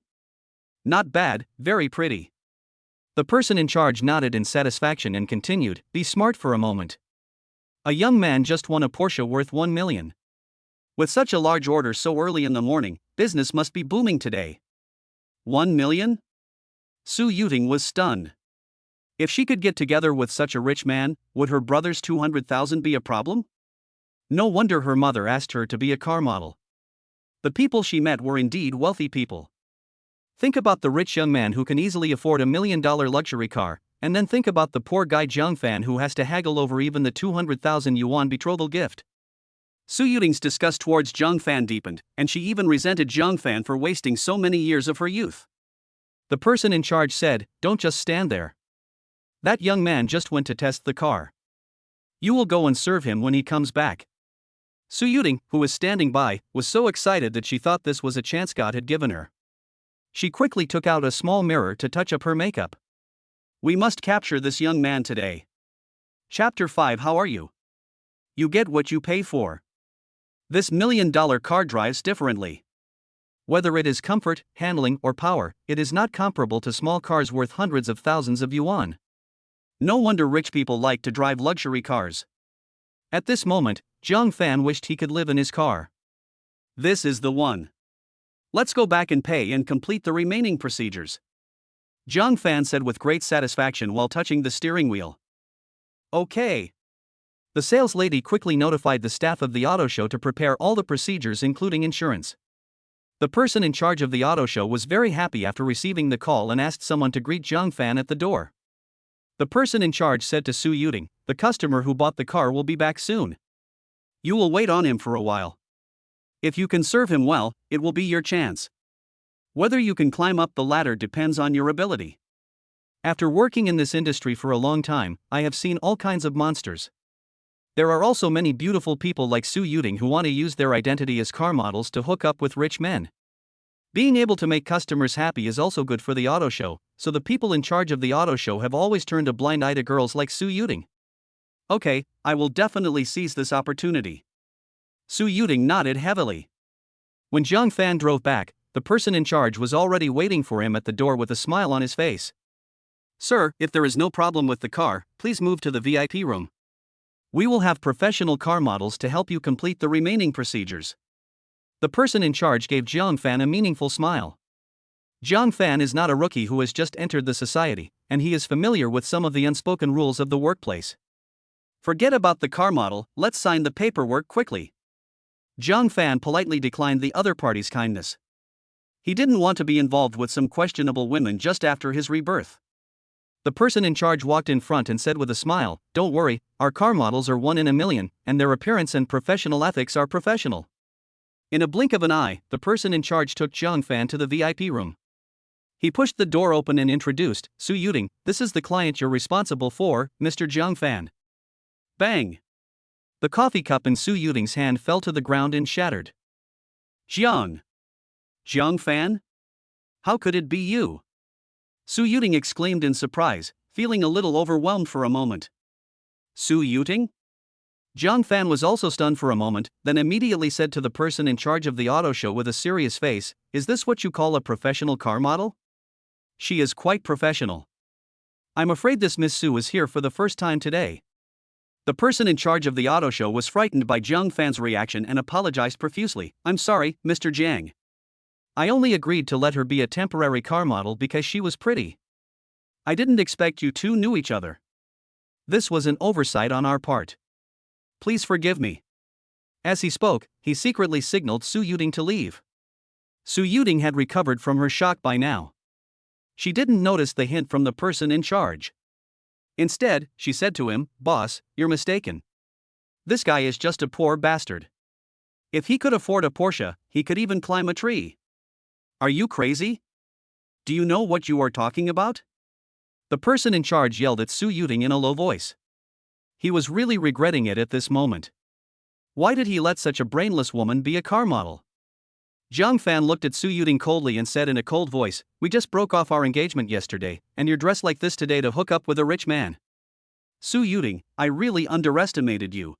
Not bad, very pretty." The person in charge nodded in satisfaction and continued, "Be smart for a moment. A young man just won a Porsche worth 1 million. With such a large order so early in the morning, business must be booming today." 1 million? Su Yuding was stunned. If she could get together with such a rich man, would her brother's 200,000 be a problem? No wonder her mother asked her to be a car model. The people she met were indeed wealthy people. Think about the rich young man who can easily afford a $1 million luxury car, and then think about the poor guy Zhang Fan who has to haggle over even the 200,000 yuan betrothal gift. Su Yuding's disgust towards Zhang Fan deepened, and she even resented Zhang Fan for wasting so many years of her youth. The person in charge said, "Don't just stand there. That young man just went to test the car. You will go and serve him when he comes back." Su Yuding, who was standing by, was so excited that she thought this was a chance God had given her. She quickly took out a small mirror to touch up her makeup. "We must capture this young man today." Chapter 5. How are you? You get what you pay for. This $1 million car drives differently. Whether it is comfort, handling, or power, it is not comparable to small cars worth hundreds of thousands of yuan. No wonder rich people like to drive luxury cars. At this moment, Zhang Fan wished he could live in his car. This is the one. Let's go back and pay and complete the remaining procedures, Zhang Fan said with great satisfaction while touching the steering wheel. Okay. The sales lady quickly notified the staff of the auto show to prepare all the procedures including insurance. The person in charge of the auto show was very happy after receiving the call and asked someone to greet Zhang Fan at the door. The person in charge said to Su Yuding, "The customer who bought the car will be back soon. You will wait on him for a while. If you can serve him well, it will be your chance. Whether you can climb up the ladder depends on your ability. After working in this industry for a long time, I have seen all kinds of monsters. There are also many beautiful people like Su Yuding who want to use their identity as car models to hook up with rich men. Being able to make customers happy is also good for the auto show, so the people in charge of the auto show have always turned a blind eye to girls like Su Yuding. Okay, I will definitely seize this opportunity." Su Yuding nodded heavily. When Zhang Fan drove back, the person in charge was already waiting for him at the door with a smile on his face. "Sir, if there is no problem with the car, please move to the VIP room. We will have professional car models to help you complete the remaining procedures." The person in charge gave Zhang Fan a meaningful smile. Zhang Fan is not a rookie who has just entered the society, and he is familiar with some of the unspoken rules of the workplace. "Forget about the car model, let's sign the paperwork quickly." Zhang Fan politely declined the other party's kindness. He didn't want to be involved with some questionable women just after his rebirth. The person in charge walked in front and said with a smile, "Don't worry, our car models are 1 in a million, and their appearance and professional ethics are professional." In a blink of an eye, the person in charge took Jiang Fan to the VIP room. He pushed the door open and introduced, "Su Yuting, this is the client you're responsible for, Mr. Jiang Fan." Bang! The coffee cup in Su Yuting's hand fell to the ground and shattered. Jiang Fan? How could it be you? Su Yuting exclaimed in surprise, feeling a little overwhelmed for a moment. Su Yuting? Jiang Fan was also stunned for a moment, then immediately said to the person in charge of the auto show with a serious face, "Is this what you call a professional car model?" "She is quite professional. I'm afraid this Miss Su is here for the first time today." The person in charge of the auto show was frightened by Jiang Fan's reaction and apologized profusely. "I'm sorry, Mr. Jiang. I only agreed to let her be a temporary car model because she was pretty. I didn't expect you two knew each other. This was an oversight on our part. Please forgive me." As he spoke, he secretly signaled Su Yuting to leave. Su Yuting had recovered from her shock by now. She didn't notice the hint from the person in charge. Instead, she said to him, "Boss, you're mistaken. This guy is just a poor bastard. If he could afford a Porsche, he could even climb a tree. Are you crazy? Do you know what you are talking about?" The person in charge yelled at Su Yuting in a low voice. He was really regretting it at this moment. Why did he let such a brainless woman be a car model? Jiang Fan looked at Su Yuting coldly and said in a cold voice, "We just broke off our engagement yesterday, and you're dressed like this today to hook up with a rich man. Su Yuting, I really underestimated you.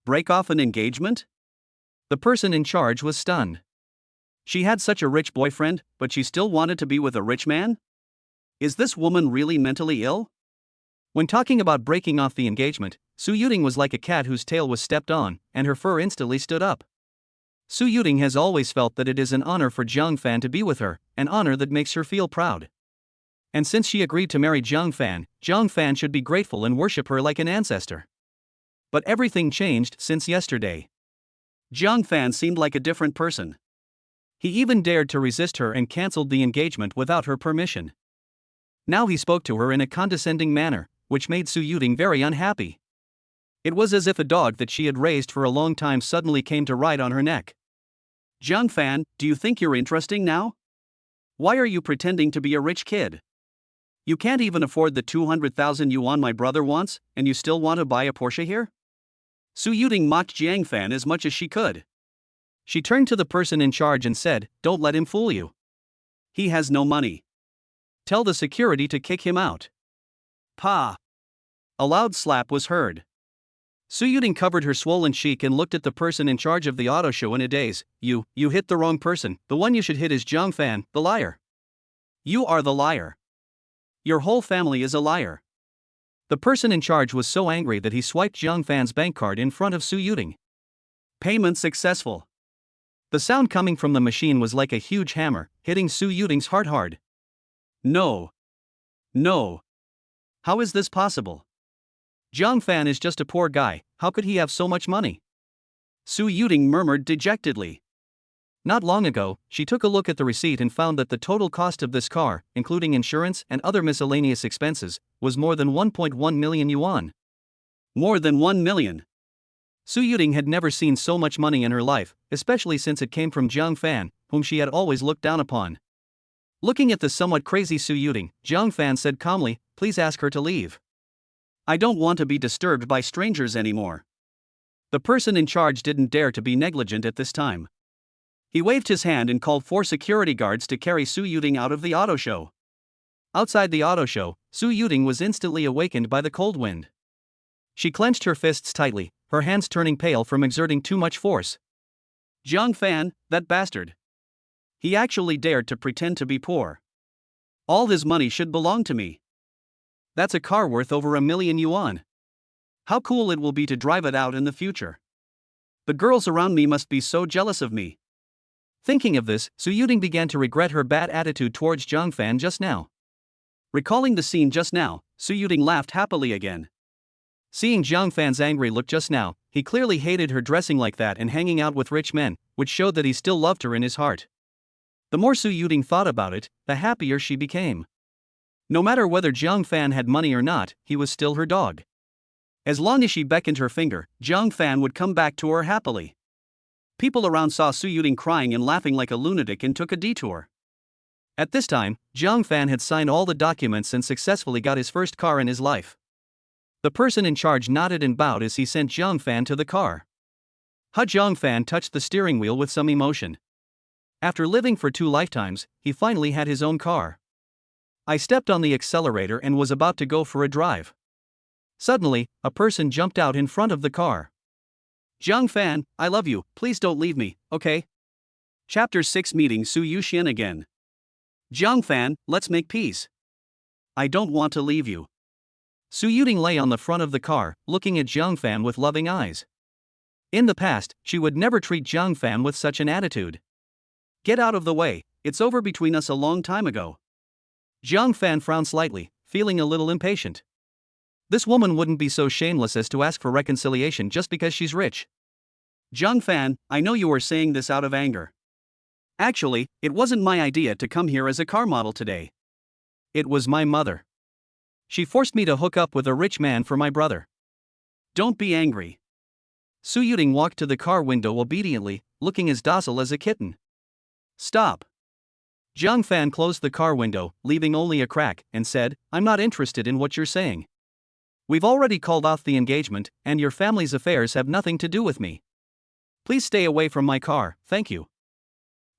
Break off an engagement?" The person in charge was stunned. She had such a rich boyfriend, but she still wanted to be with a rich man? Is this woman really mentally ill? When talking about breaking off the engagement, Su Yuting was like a cat whose tail was stepped on, and her fur instantly stood up. Su Yuting has always felt that it is an honor for Jiang Fan to be with her, an honor that makes her feel proud. And since she agreed to marry Jiang Fan should be grateful and worship her like an ancestor. But everything changed since yesterday. Jiang Fan seemed like a different person. He even dared to resist her and cancelled the engagement without her permission. Now he spoke to her in a condescending manner, which made Su Yuting very unhappy. It was as if a dog that she had raised for a long time suddenly came to ride on her neck. "Jiang Fan, do you think you're interesting now? Why are you pretending to be a rich kid? You can't even afford the 200,000 yuan my brother wants, and you still want to buy a Porsche here?" Su Yuting mocked Jiang Fan as much as she could. She turned to the person in charge and said, "Don't let him fool you. He has no money. Tell the security to kick him out." Pa! A loud slap was heard. Su Yuting covered her swollen cheek and looked at the person in charge of the auto show in a daze. You hit the wrong person. The one you should hit is Jiang Fan, the liar. You are the liar. Your whole family is a liar." The person in charge was so angry that he swiped Jiang Fan's bank card in front of Su Yuting. Payment successful. The sound coming from the machine was like a huge hammer, hitting Su Yuting's heart hard. No. How is this possible? Jiang Fan is just a poor guy, how could he have so much money? Su Yuting murmured dejectedly. Not long ago, she took a look at the receipt and found that the total cost of this car, including insurance and other miscellaneous expenses, was more than 1.1 million yuan. More than 1 million. Su Yuting had never seen so much money in her life, especially since it came from Jiang Fan, whom she had always looked down upon. Looking at the somewhat crazy Su Yuting, Jiang Fan said calmly, "Please ask her to leave. I don't want to be disturbed by strangers anymore." The person in charge didn't dare to be negligent at this time. He waved his hand and called 4 security guards to carry Su Yuting out of the auto show. Outside the auto show, Su Yuting was instantly awakened by the cold wind. She clenched her fists tightly, her hands turning pale from exerting too much force. Jiang Fan, that bastard. He actually dared to pretend to be poor. All his money should belong to me. That's a car worth over 1 million yuan. How cool it will be to drive it out in the future. The girls around me must be so jealous of me. Thinking of this, Su Yuting began to regret her bad attitude towards Jiang Fan just now. Recalling the scene just now, Su Yuting laughed happily again. Seeing Jiang Fan's angry look just now, he clearly hated her dressing like that and hanging out with rich men, which showed that he still loved her in his heart. The more Su Yuting thought about it, the happier she became. No matter whether Jiang Fan had money or not, he was still her dog. As long as she beckoned her finger, Jiang Fan would come back to her happily. People around saw Su Yuting crying and laughing like a lunatic and took a detour. At this time, Jiang Fan had signed all the documents and successfully got his first car in his life. The person in charge nodded and bowed as he sent Jiang Fan to the car. Jiang Fan touched the steering wheel with some emotion. After living for 2 lifetimes, he finally had his own car. I stepped on the accelerator and was about to go for a drive. Suddenly, a person jumped out in front of the car. Jiang Fan, I love you, please don't leave me, okay? Chapter 6 Meeting Su Yuxian again. Jiang Fan, let's make peace. I don't want to leave you. Su Yuting lay on the front of the car, looking at Jiang Fan with loving eyes. In the past, she would never treat Jiang Fan with such an attitude. Get out of the way, it's over between us a long time ago. Jiang Fan frowned slightly, feeling a little impatient. This woman wouldn't be so shameless as to ask for reconciliation just because she's rich. Jiang Fan, I know you are saying this out of anger. Actually, it wasn't my idea to come here as a car model today. It was my mother. She forced me to hook up with a rich man for my brother. Don't be angry. Su Yuting walked to the car window obediently, looking as docile as a kitten. Stop. Jiang Fan closed the car window, leaving only a crack, and said, I'm not interested in what you're saying. We've already called off the engagement, and your family's affairs have nothing to do with me. Please stay away from my car, thank you.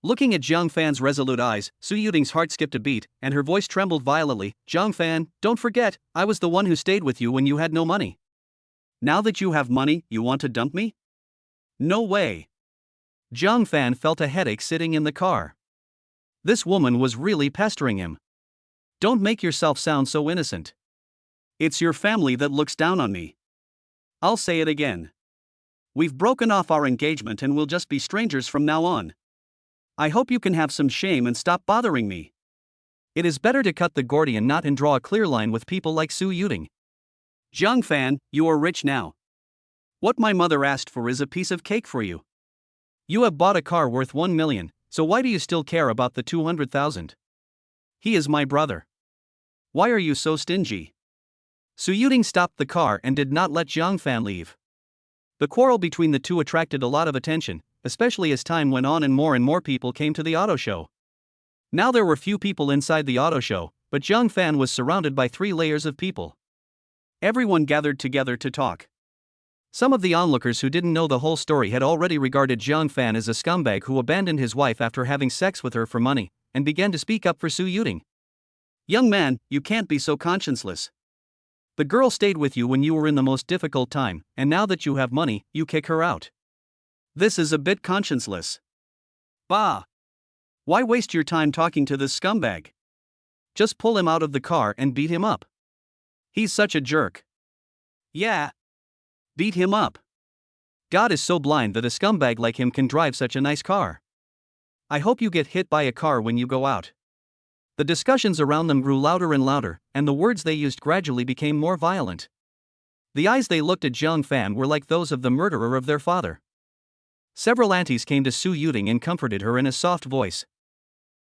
Looking at Jiang Fan's resolute eyes, Su Yuting's heart skipped a beat, and her voice trembled violently. Jiang Fan, don't forget, I was the one who stayed with you when you had no money. Now that you have money, you want to dump me? No way. Jiang Fan felt a headache sitting in the car. This woman was really pestering him. Don't make yourself sound so innocent. It's your family that looks down on me. I'll say it again. We've broken off our engagement and we'll just be strangers from now on. I hope you can have some shame and stop bothering me. It is better to cut the Gordian knot and draw a clear line with people like Su Yuting. Jiang Fan, you are rich now. What my mother asked for is a piece of cake for you. You have bought a car worth 1 million, so why do you still care about the 200,000? He is my brother. Why are you so stingy? Su Yuting stopped the car and did not let Jiang Fan leave. The quarrel between the two attracted a lot of attention, especially as time went on and more people came to the auto show. Now there were few people inside the auto show, but Jiang Fan was surrounded by 3 layers of people. Everyone gathered together to talk. Some of the onlookers who didn't know the whole story had already regarded Jiang Fan as a scumbag who abandoned his wife after having sex with her for money, and began to speak up for Su Yuting. Young man, you can't be so conscienceless. The girl stayed with you when you were in the most difficult time, and now that you have money, you kick her out. This is a bit conscienceless. Bah! Why waste your time talking to this scumbag? Just pull him out of the car and beat him up. He's such a jerk. Yeah. Beat him up. God is so blind that a scumbag like him can drive such a nice car. I hope you get hit by a car when you go out. The discussions around them grew louder and louder, and the words they used gradually became more violent. The eyes they looked at Jiang Fan were like those of the murderer of their father. Several aunties came to Su Yuting and comforted her in a soft voice.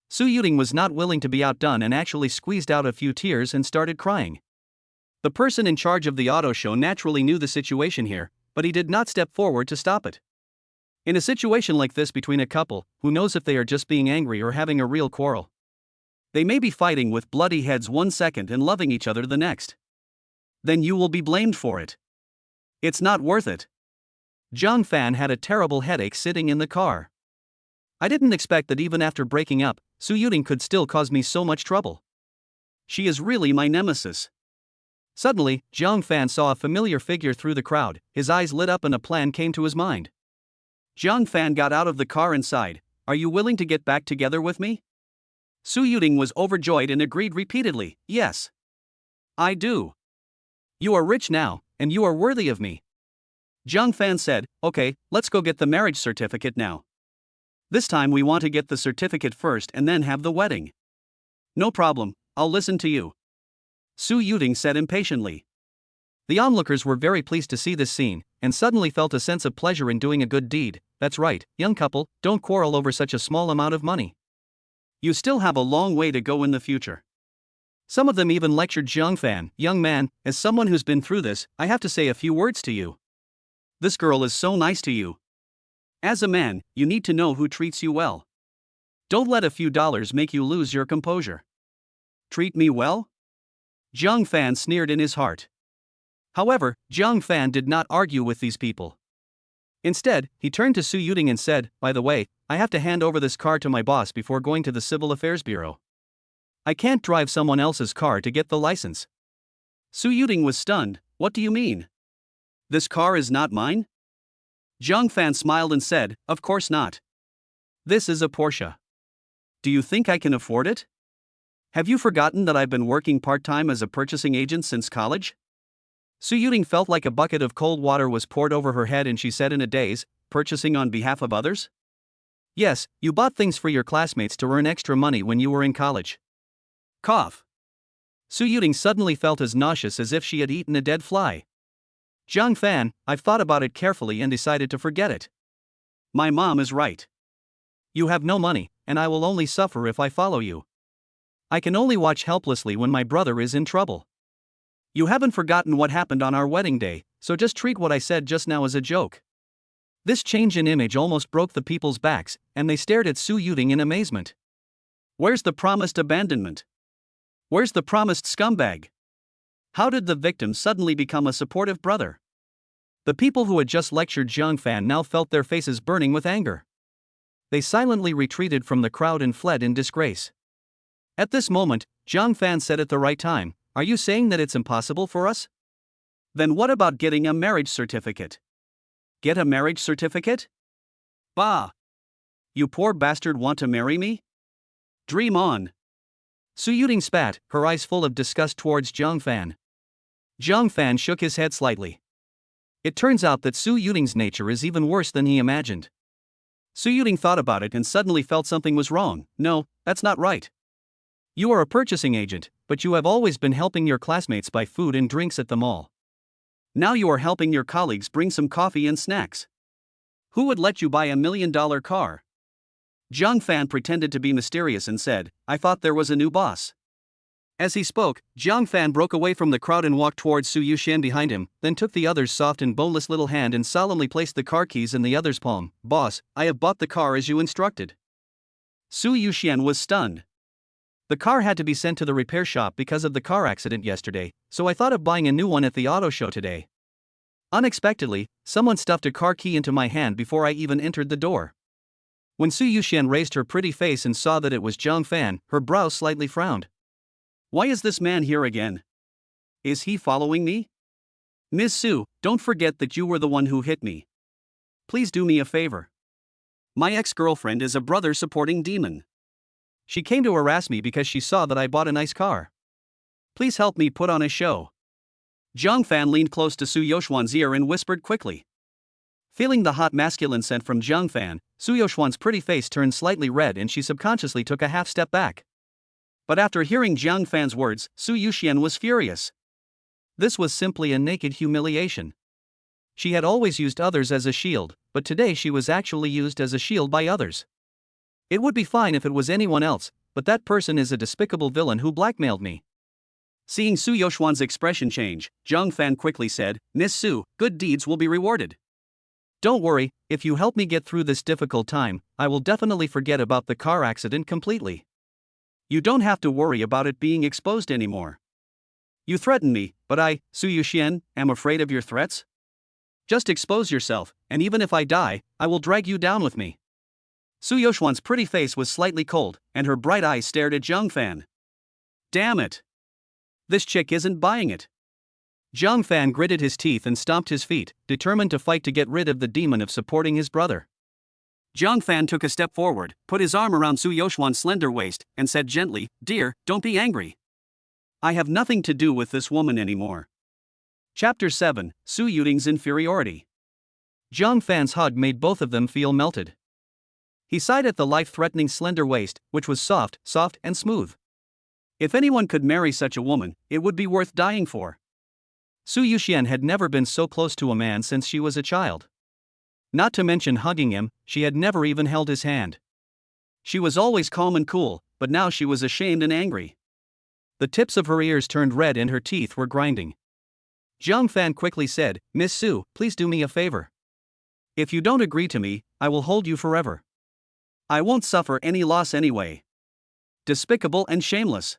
Su Yuting was not willing to be outdone and actually squeezed out a few tears and started crying. The person in charge of the auto show naturally knew the situation here, but he did not step forward to stop it. In a situation like this between a couple, who knows if they are just being angry or having a real quarrel? They may be fighting with bloody heads 1 second and loving each other the next. Then you will be blamed for it. It's not worth it. Jiang Fan had a terrible headache sitting in the car. I didn't expect that even after breaking up, Su Yuting could still cause me so much trouble. She is really my nemesis. Suddenly, Jiang Fan saw a familiar figure through the crowd. His eyes lit up and a plan came to his mind. Jiang Fan got out of the car and sighed. Are you willing to get back together with me? Su Yuting was overjoyed and agreed repeatedly, yes. I do. You are rich now, and you are worthy of me. Jiang Fan said, okay, let's go get the marriage certificate now. This time we want to get the certificate first and then have the wedding. No problem, I'll listen to you. Su Yuting said impatiently. The onlookers were very pleased to see this scene, and suddenly felt a sense of pleasure in doing a good deed. That's right, young couple, don't quarrel over such a small amount of money. You still have a long way to go in the future. Some of them even lectured Jiang Fan, young man, as someone who's been through this, I have to say a few words to you. This girl is so nice to you. As a man, you need to know who treats you well. Don't let a few dollars make you lose your composure. Treat me well? Jiang Fan sneered in his heart. However, Jiang Fan did not argue with these people. Instead, he turned to Su Yuting and said, by the way, I have to hand over this car to my boss before going to the Civil Affairs Bureau. I can't drive someone else's car to get the license. Su Yuting was stunned. What do you mean? This car is not mine? Jiang Fan smiled and said, of course not. This is a Porsche. Do you think I can afford it? Have you forgotten that I've been working part-time as a purchasing agent since college? Su Yuting felt like a bucket of cold water was poured over her head and she said in a daze, purchasing on behalf of others? Yes, you bought things for your classmates to earn extra money when you were in college. Cough. Su Yuting suddenly felt as nauseous as if she had eaten a dead fly. Jiang Fan, I've thought about it carefully and decided to forget it. My mom is right. You have no money, and I will only suffer if I follow you. I can only watch helplessly when my brother is in trouble. You haven't forgotten what happened on our wedding day, so just treat what I said just now as a joke. This change in image almost broke the people's backs, and they stared at Su Yuting in amazement. Where's the promised abandonment? Where's the promised scumbag? How did the victim suddenly become a supportive brother? The people who had just lectured Jiang Fan now felt their faces burning with anger. They silently retreated from the crowd and fled in disgrace. At this moment, Jiang Fan said at the right time, are you saying that it's impossible for us? Then what about getting a marriage certificate? Get a marriage certificate? Bah! You poor bastard want to marry me? Dream on! Su Yuting spat, her eyes full of disgust towards Jiang Fan. Jiang Fan shook his head slightly. It turns out that Su Yuting's nature is even worse than he imagined. Su Yuting thought about it and suddenly felt something was wrong. No, that's not right. You are a purchasing agent, but you have always been helping your classmates buy food and drinks at the mall. Now you are helping your colleagues bring some coffee and snacks. Who would let you buy $1 million car? Jiang Fan pretended to be mysterious and said, I thought there was a new boss. As he spoke, Jiang Fan broke away from the crowd and walked towards Su Yuxian behind him, then took the other's soft and boneless little hand and solemnly placed the car keys in the other's palm. Boss, I have bought the car as you instructed. Su Yuxian was stunned. The car had to be sent to the repair shop because of the car accident yesterday, so I thought of buying a new one at the auto show today. Unexpectedly, someone stuffed a car key into my hand before I even entered the door. When Su Yuxian raised her pretty face and saw that it was Jiang Fan, her brow slightly frowned. Why is this man here again? Is he following me? Ms. Su, don't forget that you were the one who hit me. Please do me a favor. My ex-girlfriend is a brother-supporting demon. She came to harass me because she saw that I bought a nice car. Please help me put on a show. Jiang Fan leaned close to Su Yuxian's ear and whispered quickly. Feeling the hot masculine scent from Jiang Fan, Su Yuxian's pretty face turned slightly red and she subconsciously took a half step back. But after hearing Jiang Fan's words, Su Yuxian was furious. This was simply a naked humiliation. She had always used others as a shield, but today she was actually used as a shield by others. It would be fine if it was anyone else, but that person is a despicable villain who blackmailed me. Seeing Su Yuxian's expression change, Jiang Fan quickly said, Miss Su, good deeds will be rewarded. Don't worry, if you help me get through this difficult time, I will definitely forget about the car accident completely. You don't have to worry about it being exposed anymore. You threaten me, but I, Su Yuxian, am afraid of your threats? Just expose yourself, and even if I die, I will drag you down with me. Su Yuxian's pretty face was slightly cold, and her bright eyes stared at Jiang Fan. Damn it! This chick isn't buying it. Jiang Fan gritted his teeth and stomped his feet, determined to fight to get rid of the demon of supporting his brother. Jiang Fan took a step forward, put his arm around Su Yuxian's slender waist, and said gently, Dear, don't be angry. I have nothing to do with this woman anymore. Chapter 7, Su Yuting's Inferiority. Jiang Fan's hug made both of them feel melted. He sighed at the life-threatening slender waist, which was soft and smooth. If anyone could marry such a woman, it would be worth dying for. Su Yuxian had never been so close to a man since she was a child. Not to mention hugging him, she had never even held his hand. She was always calm and cool, but now she was ashamed and angry. The tips of her ears turned red and her teeth were grinding. Jiang Fan quickly said, "Miss Su, please do me a favor. If you don't agree to me, I will hold you forever. I won't suffer any loss anyway." Despicable and shameless.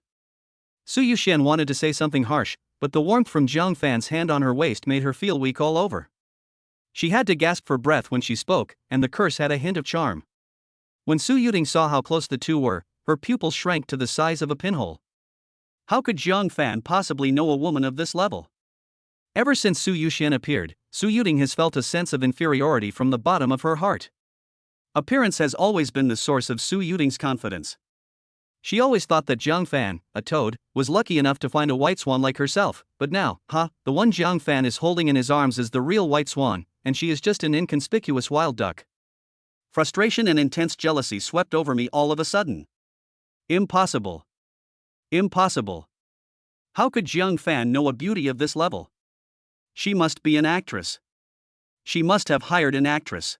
Su Yuxian wanted to say something harsh, but the warmth from Jiang Fan's hand on her waist made her feel weak all over. She had to gasp for breath when she spoke, and the curse had a hint of charm. When Su Yuting saw how close the two were, her pupils shrank to the size of a pinhole. How could Jiang Fan possibly know a woman of this level? Ever since Su Yuxian appeared, Su Yuting has felt a sense of inferiority from the bottom of her heart. Appearance has always been the source of Su Yuting's confidence. She always thought that Jiang Fan, a toad, was lucky enough to find a white swan like herself, but now, the one Jiang Fan is holding in his arms is the real white swan, and she is just an inconspicuous wild duck. Frustration and intense jealousy swept over me all of a sudden. Impossible. Impossible. How could Jiang Fan know a beauty of this level? She must be an actress. She must have hired an actress.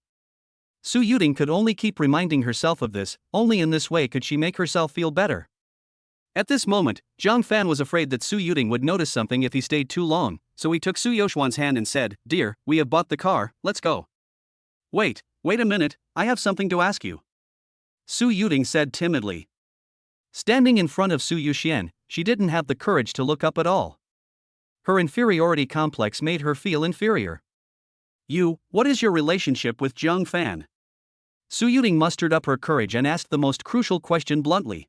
Su Yuting could only keep reminding herself of this, only in this way could she make herself feel better. At this moment, Jiang Fan was afraid that Su Yuting would notice something if he stayed too long, so he took Su Yoxuan's hand and said, "Dear, we have bought the car, let's go." Wait a minute, I have something to ask you," Su Yuting said timidly. Standing in front of Su Yuxian, she didn't have the courage to look up at all. Her inferiority complex made her feel inferior. What is your relationship with Jiang Fan?" Su Yuting mustered up her courage and asked the most crucial question bluntly.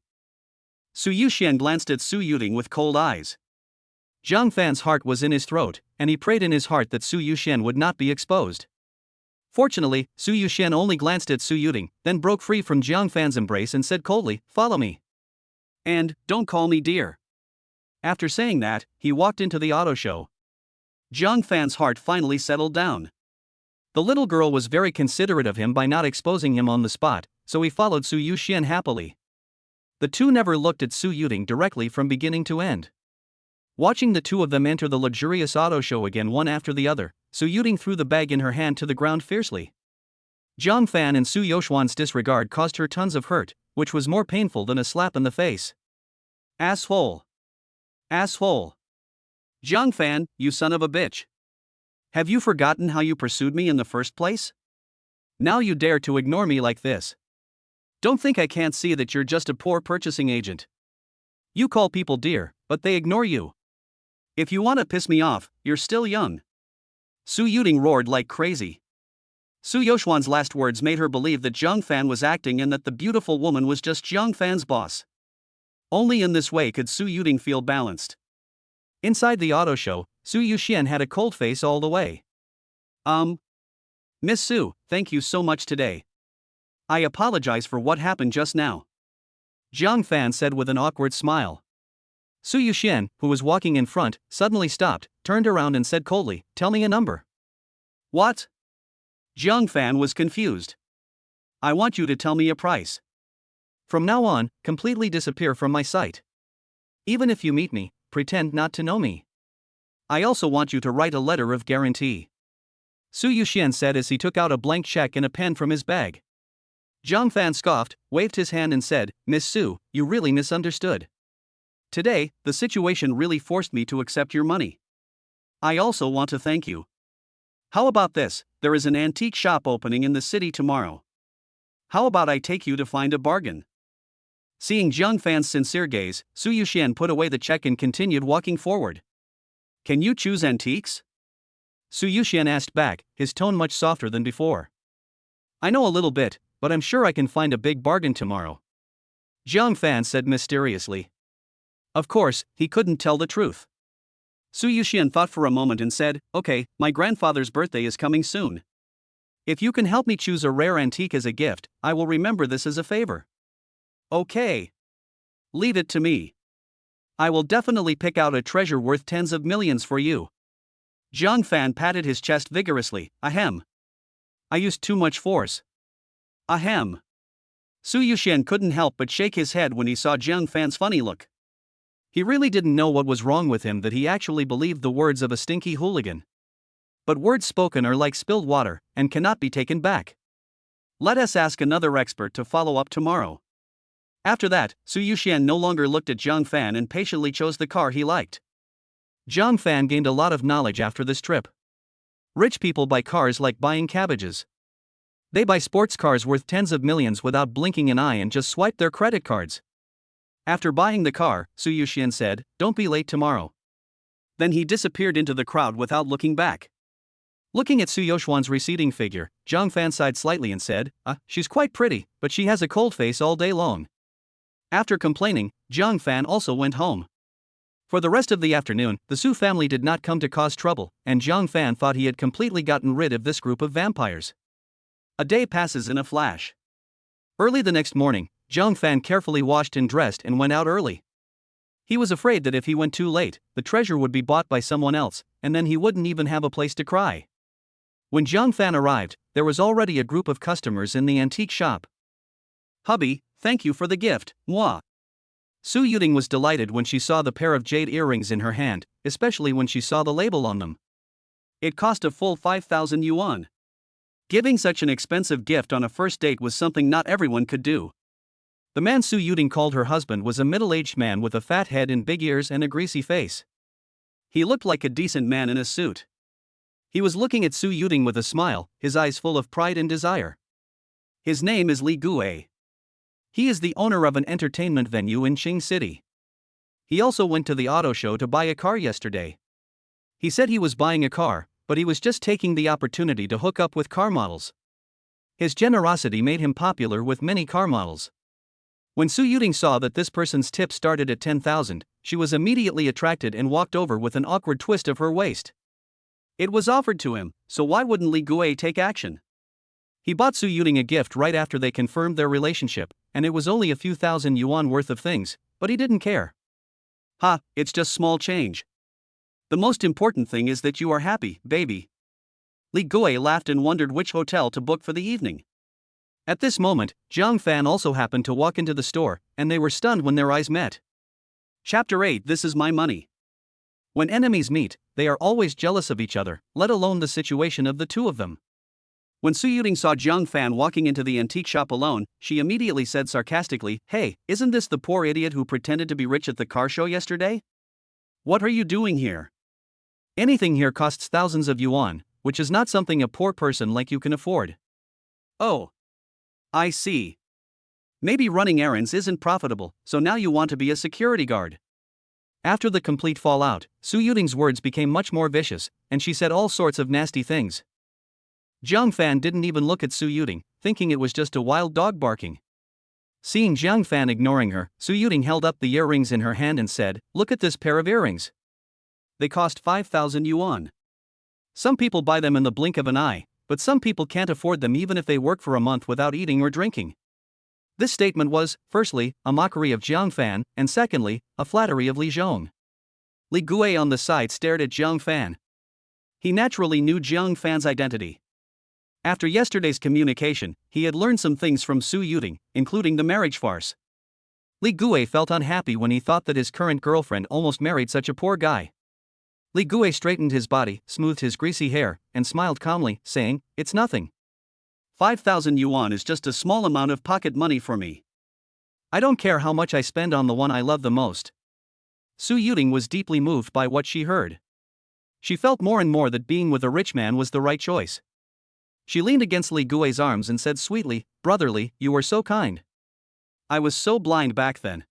Su Yuxian glanced at Su Yuting with cold eyes. Jiang Fan's heart was in his throat, and he prayed in his heart that Su Yuxian would not be exposed. Fortunately, Su Yuxian only glanced at Su Yuting, then broke free from Jiang Fan's embrace and said coldly, "Follow me. And, don't call me dear." After saying that, he walked into the auto show. Jiang Fan's heart finally settled down. The little girl was very considerate of him by not exposing him on the spot, so he followed Su Yuxian happily. The two never looked at Su Yuting directly from beginning to end. Watching the two of them enter the luxurious auto show again one after the other, Su Yuting threw the bag in her hand to the ground fiercely. Jiang Fan and Su Yoxuan's disregard caused her tons of hurt, which was more painful than a slap in the face. Asshole! Asshole! Jiang Fan, you son of a bitch! Have you forgotten how you pursued me in the first place? Now you dare to ignore me like this. Don't think I can't see that you're just a poor purchasing agent. You call people dear, but they ignore you. If you want to piss me off, you're still young." Su Yuting roared like crazy. Su Yoxuan's last words made her believe that Jiang Fan was acting and that the beautiful woman was just Jiang Fan's boss. Only in this way could Su Yuting feel balanced. Inside the auto show, Su Yuxian had a cold face all the way. Miss Su, thank you so much today. I apologize for what happened just now," Jiang Fan said with an awkward smile. Su Yuxian, who was walking in front, suddenly stopped, turned around and said coldly, "Tell me a number." "What?" Jiang Fan was confused. "I want you to tell me a price. From now on, completely disappear from my sight. Even if you meet me, pretend not to know me. I also want you to write a letter of guarantee," Su Yuxian said as he took out a blank check and a pen from his bag. Jiang Fan scoffed, waved his hand and said, "Miss Su, you really misunderstood. Today, the situation really forced me to accept your money. I also want to thank you. How about this, there is an antique shop opening in the city tomorrow. How about I take you to find a bargain?" Seeing Jiang Fan's sincere gaze, Su Yuxian put away the check and continued walking forward. "Can you choose antiques?" Su Yuxian asked back, his tone much softer than before. "I know a little bit, but I'm sure I can find a big bargain tomorrow," Jiang Fan said mysteriously. Of course, he couldn't tell the truth. Su Yuxian thought for a moment and said, "Okay, my grandfather's birthday is coming soon. If you can help me choose a rare antique as a gift, I will remember this as a favor." "Okay. Leave it to me. I will definitely pick out a treasure worth tens of millions for you." Jiang Fan patted his chest vigorously. "Ahem. I used too much force. Ahem." Su Yuxian couldn't help but shake his head when he saw Jiang Fan's funny look. He really didn't know what was wrong with him that he actually believed the words of a stinky hooligan. But words spoken are like spilled water, and cannot be taken back. Let us ask another expert to follow up tomorrow. After that, Su Yuxian no longer looked at Zhang Fan and patiently chose the car he liked. Zhang Fan gained a lot of knowledge after this trip. Rich people buy cars like buying cabbages. They buy sports cars worth tens of millions without blinking an eye and just swipe their credit cards. After buying the car, Su Yuxian said, "Don't be late tomorrow." Then he disappeared into the crowd without looking back. Looking at Su Yuxian's receding figure, Zhang Fan sighed slightly and said, she's quite pretty, but she has a cold face all day long." After complaining, Zhang Fan also went home. For the rest of the afternoon, the Su family did not come to cause trouble, and Zhang Fan thought he had completely gotten rid of this group of vampires. A day passes in a flash. Early the next morning, Zhang Fan carefully washed and dressed and went out early. He was afraid that if he went too late, the treasure would be bought by someone else, and then he wouldn't even have a place to cry. When Zhang Fan arrived, there was already a group of customers in the antique shop. "Hubby, thank you for the gift, mwah." Su Yuting was delighted when she saw the pair of jade earrings in her hand, especially when she saw the label on them. It cost a full 5,000 yuan. Giving such an expensive gift on a first date was something not everyone could do. The man Su Yuting called her husband was a middle-aged man with a fat head and big ears and a greasy face. He looked like a decent man in a suit. He was looking at Su Yuting with a smile, his eyes full of pride and desire. His name is Li Guo. He is the owner of an entertainment venue in Qing City. He also went to the auto show to buy a car yesterday. He said he was buying a car, but he was just taking the opportunity to hook up with car models. His generosity made him popular with many car models. When Su Yuting saw that this person's tip started at 10,000, she was immediately attracted and walked over with an awkward twist of her waist. It was offered to him, so why wouldn't Li Guo take action? He bought Su Yuting a gift right after they confirmed their relationship, and it was only a few thousand yuan worth of things, but he didn't care. It's just small change. The most important thing is that you are happy, baby. Li Guo laughed and wondered which hotel to book for the evening. At this moment, Zhang Fan also happened to walk into the store, and they were stunned when their eyes met. Chapter 8. This is my money. When enemies meet, they are always jealous of each other, let alone the situation of the two of them. When Su Yuting saw Zhang Fan walking into the antique shop alone, she immediately said sarcastically, "Hey, isn't this the poor idiot who pretended to be rich at the car show yesterday? What are you doing here? Anything here costs thousands of yuan, which is not something a poor person like you can afford." "Oh. I see. Maybe running errands isn't profitable, so now you want to be a security guard." After the complete fallout, Su Yuting's words became much more vicious, and she said all sorts of nasty things. Zhang Fan didn't even look at Su Yuting, thinking it was just a wild dog barking. Seeing Zhang Fan ignoring her, Su Yuting held up the earrings in her hand and said, "Look at this pair of earrings. They cost 5,000 yuan. Some people buy them in the blink of an eye, but some people can't afford them even if they work for a month without eating or drinking." This statement was, firstly, a mockery of Zhang Fan, and secondly, a flattery of Li Zhong. Li Guo on the side stared at Zhang Fan. He naturally knew Zhang Fan's identity. After yesterday's communication, he had learned some things from Su Yuting, including the marriage farce. Li Guo felt unhappy when he thought that his current girlfriend almost married such a poor guy. Li Guo straightened his body, smoothed his greasy hair, and smiled calmly, saying, "It's nothing. 5,000 yuan is just a small amount of pocket money for me. I don't care how much I spend on the one I love the most." Su Yuting was deeply moved by what she heard. She felt more and more that being with a rich man was the right choice. She leaned against Li Guo's arms and said sweetly, "Brotherly, you were so kind. I was so blind back then.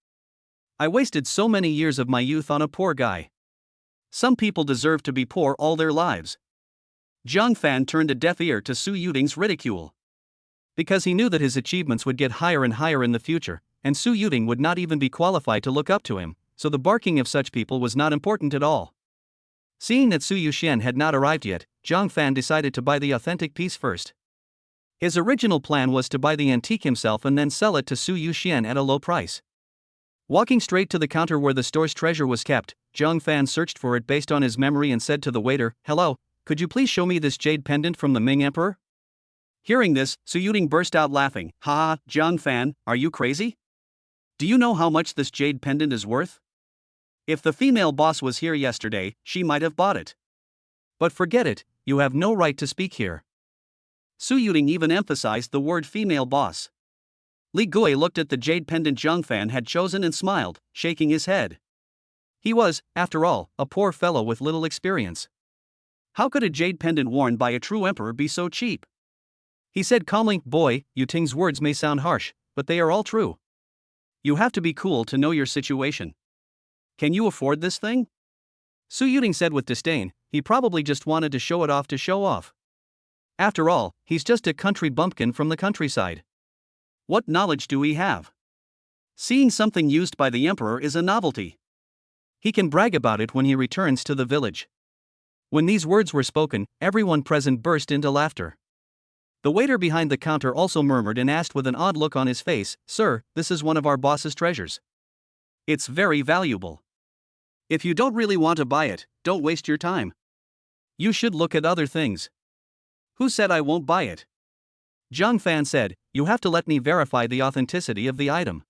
I wasted so many years of my youth on a poor guy. Some people deserve to be poor all their lives." Zhang Fan turned a deaf ear to Su Yuting's ridicule. Because he knew that his achievements would get higher and higher in the future, and Su Yuting would not even be qualified to look up to him, so the barking of such people was not important at all. Seeing that Su Yuxian had not arrived yet, Zhang Fan decided to buy the authentic piece first. His original plan was to buy the antique himself and then sell it to Su Yuxian at a low price. Walking straight to the counter where the store's treasure was kept, Zhang Fan searched for it based on his memory and said to the waiter, "Hello, could you please show me this jade pendant from the Ming Emperor?" Hearing this, Su Yuting burst out laughing. "Ha, Zhang Fan, are you crazy? Do you know how much this jade pendant is worth? If the female boss was here yesterday, she might have bought it. But forget it, you have no right to speak here." Su Yuting even emphasized the word female boss. Li Gui looked at the jade pendant Zhang Fan had chosen and smiled, shaking his head. He was, after all, a poor fellow with little experience. How could a jade pendant worn by a true emperor be so cheap? He said calmly, "Boy, Yu Ting's words may sound harsh, but they are all true. You have to be cool to know your situation. Can you afford this thing?" Su Yuting said with disdain, he probably just wanted to show it off to show off. After all, he's just a country bumpkin from the countryside. What knowledge do we have? Seeing something used by the emperor is a novelty. He can brag about it when he returns to the village. When these words were spoken, everyone present burst into laughter. The waiter behind the counter also murmured and asked with an odd look on his face, "Sir, this is one of our boss's treasures. It's very valuable. If you don't really want to buy it, don't waste your time. You should look at other things." "Who said I won't buy it?" Zhang Fan said, "You have to let me verify the authenticity of the item.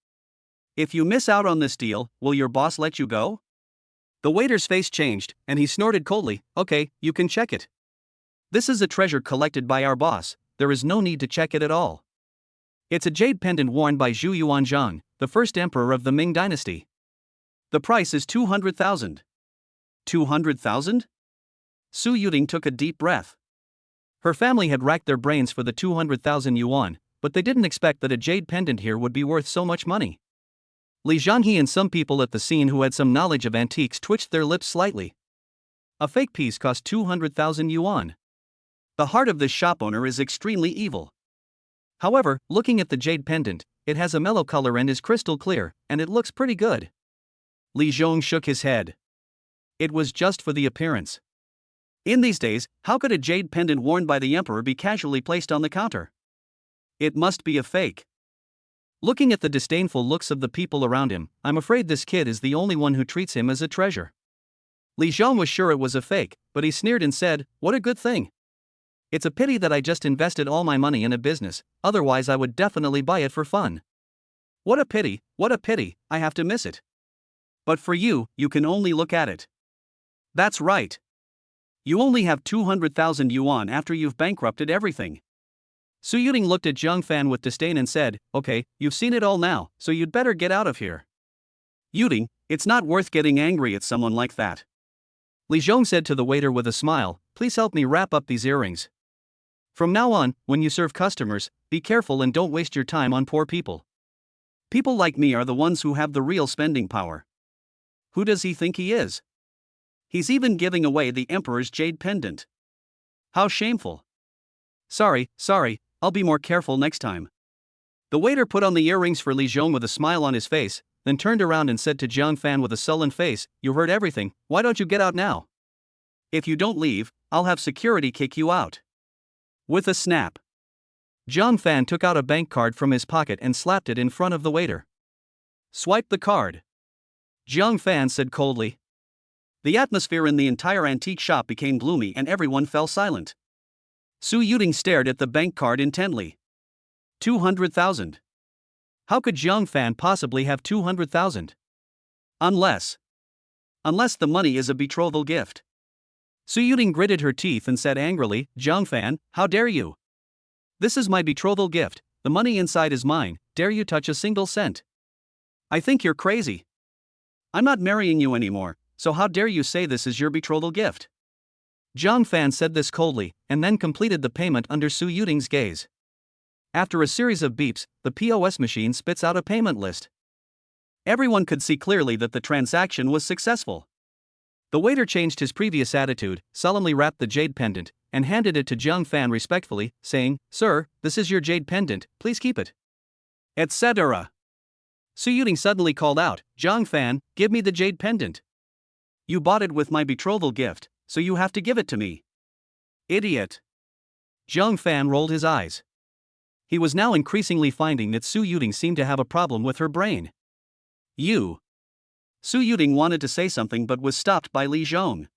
If you miss out on this deal, will your boss let you go?" The waiter's face changed, and he snorted coldly, "Okay, you can check it. This is a treasure collected by our boss, there is no need to check it at all. It's a jade pendant worn by Zhu Yuanzhang, the first emperor of the Ming dynasty. The price is 200,000. 200,000? Su Yuting took a deep breath. Her family had racked their brains for the 200,000 yuan, but they didn't expect that a jade pendant here would be worth so much money. Li Zhanghe and some people at the scene who had some knowledge of antiques twitched their lips slightly. A fake piece cost 200,000 yuan. The heart of this shop owner is extremely evil. However, looking at the jade pendant, it has a mellow color and is crystal clear, and it looks pretty good. Li Zhong shook his head. It was just for the appearance. In these days, how could a jade pendant worn by the emperor be casually placed on the counter? It must be a fake. Looking at the disdainful looks of the people around him, I'm afraid this kid is the only one who treats him as a treasure. Li Zhong was sure it was a fake, but he sneered and said, "What a good thing. It's a pity that I just invested all my money in a business, otherwise I would definitely buy it for fun. What a pity, I have to miss it. But for you, you can only look at it. That's right. You only have 200,000 yuan after you've bankrupted everything." Su Yuting looked at Zhang Fan with disdain and said, "Okay, you've seen it all now, so you'd better get out of here." "Yuting, it's not worth getting angry at someone like that." Li Zhong said to the waiter with a smile, "Please help me wrap up these earrings. From now on, when you serve customers, be careful and don't waste your time on poor people. People like me are the ones who have the real spending power. Who does he think he is? He's even giving away the emperor's jade pendant. How shameful. Sorry, I'll be more careful next time." The waiter put on the earrings for Li Zhong with a smile on his face, then turned around and said to Zhang Fan with a sullen face, "You heard everything, why don't you get out now? If you don't leave, I'll have security kick you out." With a snap, Zhang Fan took out a bank card from his pocket and slapped it in front of the waiter. "Swipe the card," Zhang Fan said coldly. The atmosphere in the entire antique shop became gloomy and everyone fell silent. Su Yuting stared at the bank card intently. 200,000. How could Zhang Fan possibly have 200,000? Unless the money is a betrothal gift. Su Yuting gritted her teeth and said angrily, "Zhang Fan, how dare you? This is my betrothal gift, the money inside is mine, dare you touch a single cent? I think you're crazy. I'm not marrying you anymore, so how dare you say this is your betrothal gift?" Zhang Fan said this coldly, and then completed the payment under Su Yuting's gaze. After a series of beeps, the POS machine spits out a payment list. Everyone could see clearly that the transaction was successful. The waiter changed his previous attitude, solemnly wrapped the jade pendant, and handed it to Zhang Fan respectfully, saying, "Sir, this is your jade pendant, please keep it." Etc. Su Yuting suddenly called out, "Zhang Fan, give me the jade pendant. You bought it with my betrothal gift, so you have to give it to me." Idiot. Zhang Fan rolled his eyes. He was now increasingly finding that Su Yuting seemed to have a problem with her brain. "You." Su Yuting wanted to say something but was stopped by Li Zhong.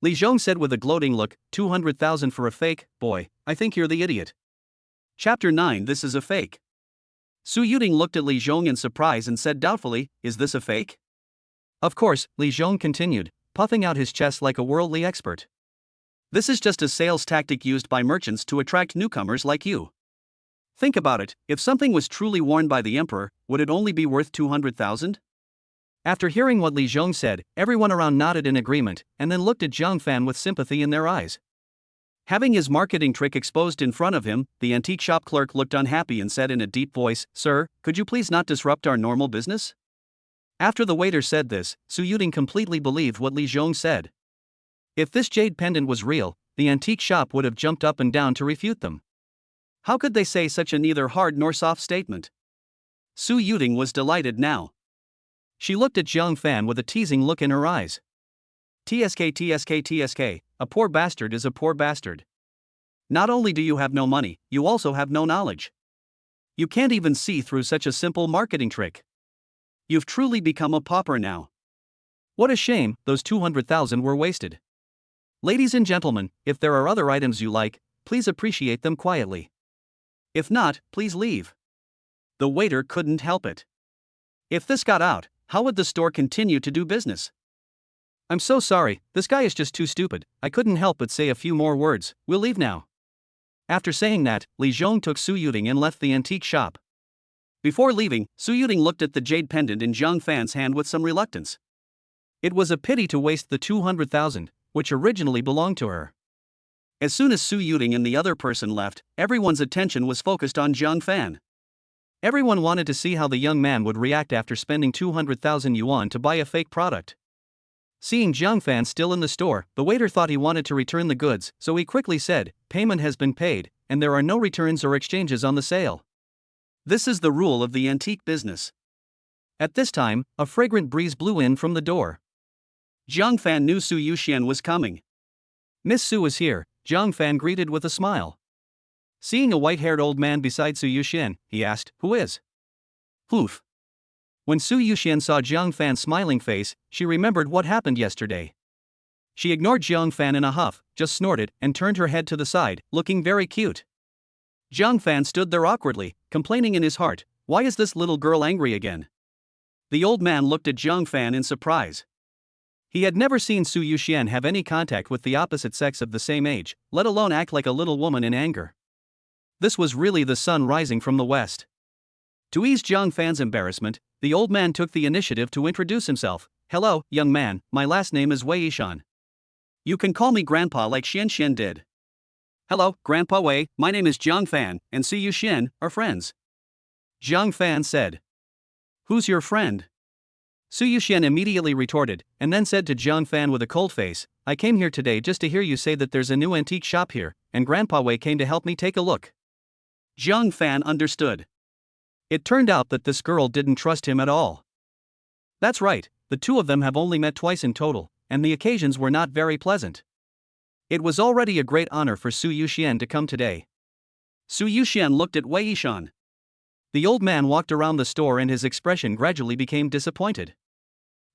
Li Zhong said with a gloating look, 200,000 for a fake, boy, I think you're the idiot. Chapter 9 This is a fake. Su Yuting looked at Li Zhong in surprise and said doubtfully, "Is this a fake?" Of course, Li Zhong continued, puffing out his chest like a worldly expert. "This is just a sales tactic used by merchants to attract newcomers like you. Think about it, if something was truly worn by the emperor, would it only be worth 200,000? After hearing what Li Zhong said, everyone around nodded in agreement, and then looked at Zhang Fan with sympathy in their eyes. Having his marketing trick exposed in front of him, the antique shop clerk looked unhappy and said in a deep voice, "Sir, could you please not disrupt our normal business?" After the waiter said this, Su Yuding completely believed what Li Zhong said. If this jade pendant was real, the antique shop would have jumped up and down to refute them. How could they say such a neither hard nor soft statement? Su Yuding was delighted now. She looked at Zhang Fan with a teasing look in her eyes. TSK, a poor bastard is a poor bastard. Not only do you have no money, you also have no knowledge. You can't even see through such a simple marketing trick. You've truly become a pauper now. What a shame, those 200,000 were wasted. Ladies and gentlemen, if there are other items you like, please appreciate them quietly. If not, please leave. The waiter couldn't help it. If this got out, how would the store continue to do business? I'm so sorry, this guy is just too stupid, I couldn't help but say a few more words, we'll leave now. After saying that, Li Zhong took Su Yuding and left the antique shop. Before leaving, Su Yuding looked at the jade pendant in Zhang Fan's hand with some reluctance. It was a pity to waste the 200,000, which originally belonged to her. As soon as Su Yuding and the other person left, everyone's attention was focused on Zhang Fan. Everyone wanted to see how the young man would react after spending 200,000 yuan to buy a fake product. Seeing Zhang Fan still in the store, the waiter thought he wanted to return the goods, so he quickly said, "Payment has been paid, and there are no returns or exchanges on the sale. This is the rule of the antique business." At this time, a fragrant breeze blew in from the door. Zhang Fan knew Su Yuxian was coming. "Miss Su is here," Zhang Fan greeted with a smile. Seeing a white-haired old man beside Su Yuxian, he asked, "Who is?" "Poof." When Su Yuxian saw Zhang Fan's smiling face, she remembered what happened yesterday. She ignored Zhang Fan in a huff, just snorted, and turned her head to the side, looking very cute. Zhang Fan stood there awkwardly, complaining in his heart, "Why is this little girl angry again?" The old man looked at Zhang Fan in surprise. He had never seen Su Yuxian have any contact with the opposite sex of the same age, let alone act like a little woman in anger. This was really the sun rising from the west. To ease Zhang Fan's embarrassment, the old man took the initiative to introduce himself. "Hello, young man, my last name is Wei Yishan. You can call me Grandpa like Xian Xian did." "Hello, Grandpa Wei, my name is Zhang Fan, and Su Yuxian are friends." Zhang Fan said. "Who's your friend?" Su Yuxian immediately retorted, and then said to Zhang Fan with a cold face, "I came here today just to hear you say that there's a new antique shop here, and Grandpa Wei came to help me take a look." Zhang Fan understood. It turned out that this girl didn't trust him at all. That's right, the two of them have only met twice in total, and the occasions were not very pleasant. It was already a great honor for Su Yuxian to come today. Su Yuxian looked at Wei Yishan. The old man walked around the store and his expression gradually became disappointed.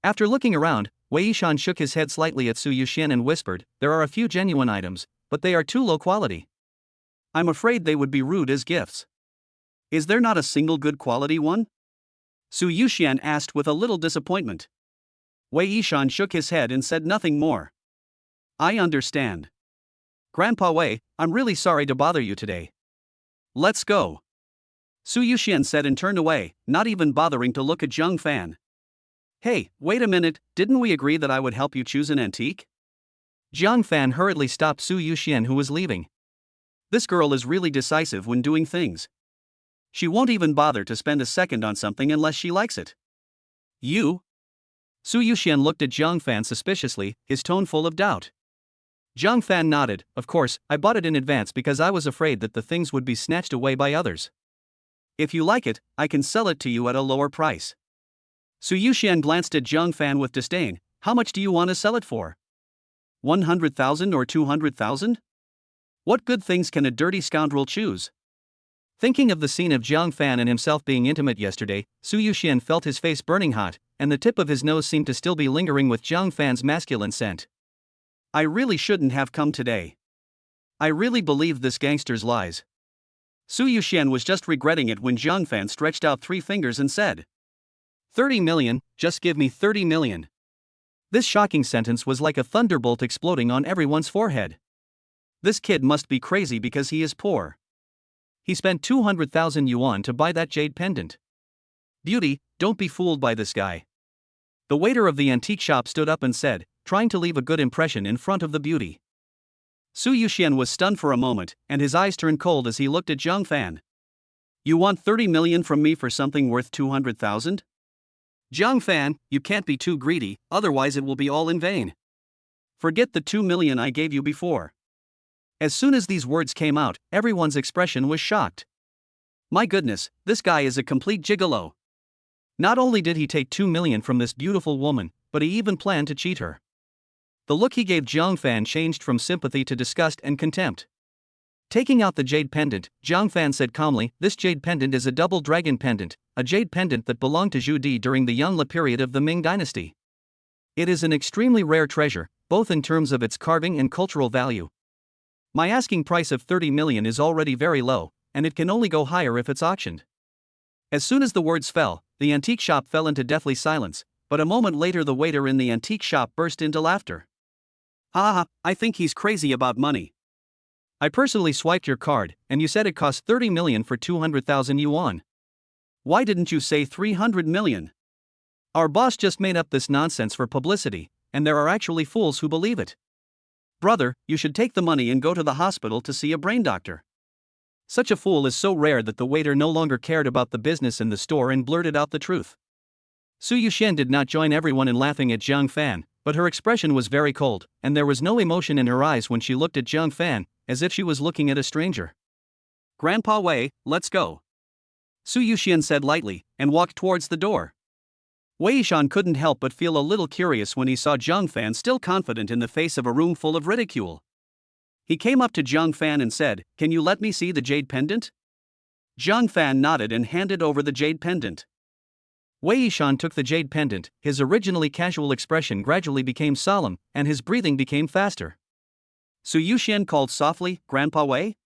After looking around, Wei Yishan shook his head slightly at Su Yuxian and whispered, "There are a few genuine items, but they are too low quality. I'm afraid they would be rude as gifts." "Is there not a single good quality one?" Su Yuxian asked with a little disappointment. Wei Yishan shook his head and said nothing more. "I understand. Grandpa Wei, I'm really sorry to bother you today. Let's go." Su Yuxian said and turned away, not even bothering to look at Zhang Fan. "Hey, wait a minute, didn't we agree that I would help you choose an antique?" Zhang Fan hurriedly stopped Su Yuxian, who was leaving. This girl is really decisive when doing things. She won't even bother to spend a second on something unless she likes it. "You?" Su Yuxian looked at Zhang Fan suspiciously, his tone full of doubt. Zhang Fan nodded, "Of course, I bought it in advance because I was afraid that the things would be snatched away by others. If you like it, I can sell it to you at a lower price." Su Yuxian glanced at Zhang Fan with disdain. "How much do you want to sell it for? 100,000 or 200,000? What good things can a dirty scoundrel choose?" Thinking of the scene of Zhang Fan and himself being intimate yesterday, Su Yuxian felt his face burning hot, and the tip of his nose seemed to still be lingering with Zhang Fan's masculine scent. "I really shouldn't have come today. I really believe this gangster's lies." Su Yuxian was just regretting it when Zhang Fan stretched out 3 fingers and said, 30 million, just give me 30 million. This shocking sentence was like a thunderbolt exploding on everyone's forehead. This kid must be crazy because he is poor. He spent 200,000 yuan to buy that jade pendant. Beauty, don't be fooled by this guy. The waiter of the antique shop stood up and said, trying to leave a good impression in front of the beauty. Su Yuxian was stunned for a moment, and his eyes turned cold as he looked at Zhang Fan. You want 30 million from me for something worth 200,000? Zhang Fan, you can't be too greedy, otherwise it will be all in vain. Forget the 2 million I gave you before. As soon as these words came out, everyone's expression was shocked. My goodness, this guy is a complete gigolo. Not only did he take 2 million from this beautiful woman, but he even planned to cheat her. The look he gave Zhang Fan changed from sympathy to disgust and contempt. Taking out the jade pendant, Zhang Fan said calmly, this jade pendant is a double dragon pendant, a jade pendant that belonged to Zhu Di during the Yongle period of the Ming dynasty. It is an extremely rare treasure, both in terms of its carving and cultural value. My asking price of 30 million is already very low, and it can only go higher if it's auctioned. As soon as the words fell, the antique shop fell into deathly silence, but a moment later the waiter in the antique shop burst into laughter. Haha, I think he's crazy about money. I personally swiped your card, and you said it cost 30 million for 200,000 yuan. Why didn't you say 300 million? Our boss just made up this nonsense for publicity, and there are actually fools who believe it. Brother, you should take the money and go to the hospital to see a brain doctor. Such a fool is so rare that the waiter no longer cared about the business in the store and blurted out the truth. Su Yuxian did not join everyone in laughing at Zhang Fan, but her expression was very cold, and there was no emotion in her eyes when she looked at Zhang Fan, as if she was looking at a stranger. Grandpa Wei, let's go. Su Yuxian said lightly, and walked towards the door. Wei Yishan couldn't help but feel a little curious when he saw Zhang Fan still confident in the face of a room full of ridicule. He came up to Zhang Fan and said, can you let me see the jade pendant? Zhang Fan nodded and handed over the jade pendant. Wei Yishan took the jade pendant, his originally casual expression gradually became solemn, and his breathing became faster. Su Yuxian called softly, Grandpa Wei?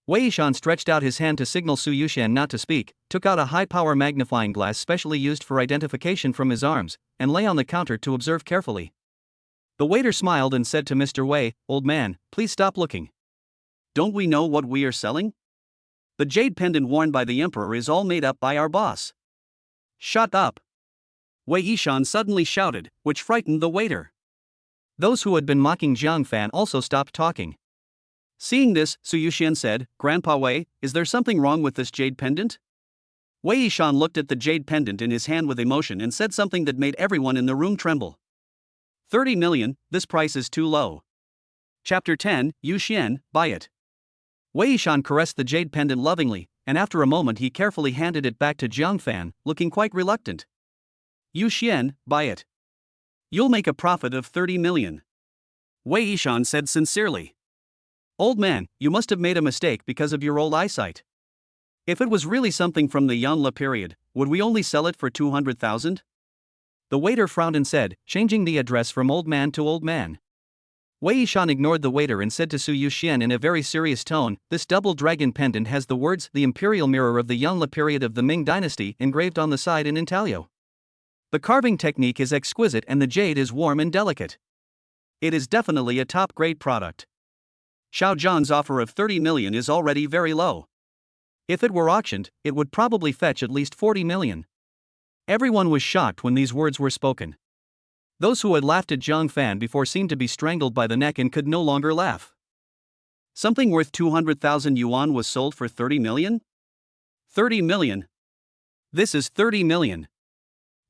Wei Yishan stretched out his hand to signal Su Yuxian not to speak, took out a high-power magnifying glass specially used for identification from his arms, and lay on the counter to observe carefully. The waiter smiled and said to Mr. Wei, old man, please stop looking. Don't we know what we are selling? The jade pendant worn by the emperor is all made up by our boss. Shut up! Wei Yishan suddenly shouted, which frightened the waiter. Those who had been mocking Zhang Fan also stopped talking. Seeing this, Su Yuxian said, Grandpa Wei, is there something wrong with this jade pendant? Wei Yishan looked at the jade pendant in his hand with emotion and said something that made everyone in the room tremble. 30 million, this price is too low. Chapter 10, Yuxian, buy it. Wei Yishan caressed the jade pendant lovingly, and after a moment he carefully handed it back to Zhang Fan, looking quite reluctant. Yuxian, buy it. You'll make a profit of 30 million. Wei Yishan said sincerely. Old man, you must have made a mistake because of your old eyesight. If it was really something from the Yongle period, would we only sell it for 200,000? The waiter frowned and said, changing the address from old man to old man. Wei Yishan ignored the waiter and said to Su Yuxian in a very serious tone, this double dragon pendant has the words, the imperial mirror of the Yongle period of the Ming dynasty, engraved on the side in intaglio. The carving technique is exquisite and the jade is warm and delicate. It is definitely a top-grade product. Xiao Zhan's offer of 30 million is already very low. If it were auctioned, it would probably fetch at least 40 million. Everyone was shocked when these words were spoken. Those who had laughed at Zhang Fan before seemed to be strangled by the neck and could no longer laugh. Something worth 200,000 yuan was sold for 30 million? 30 million. This is 30 million.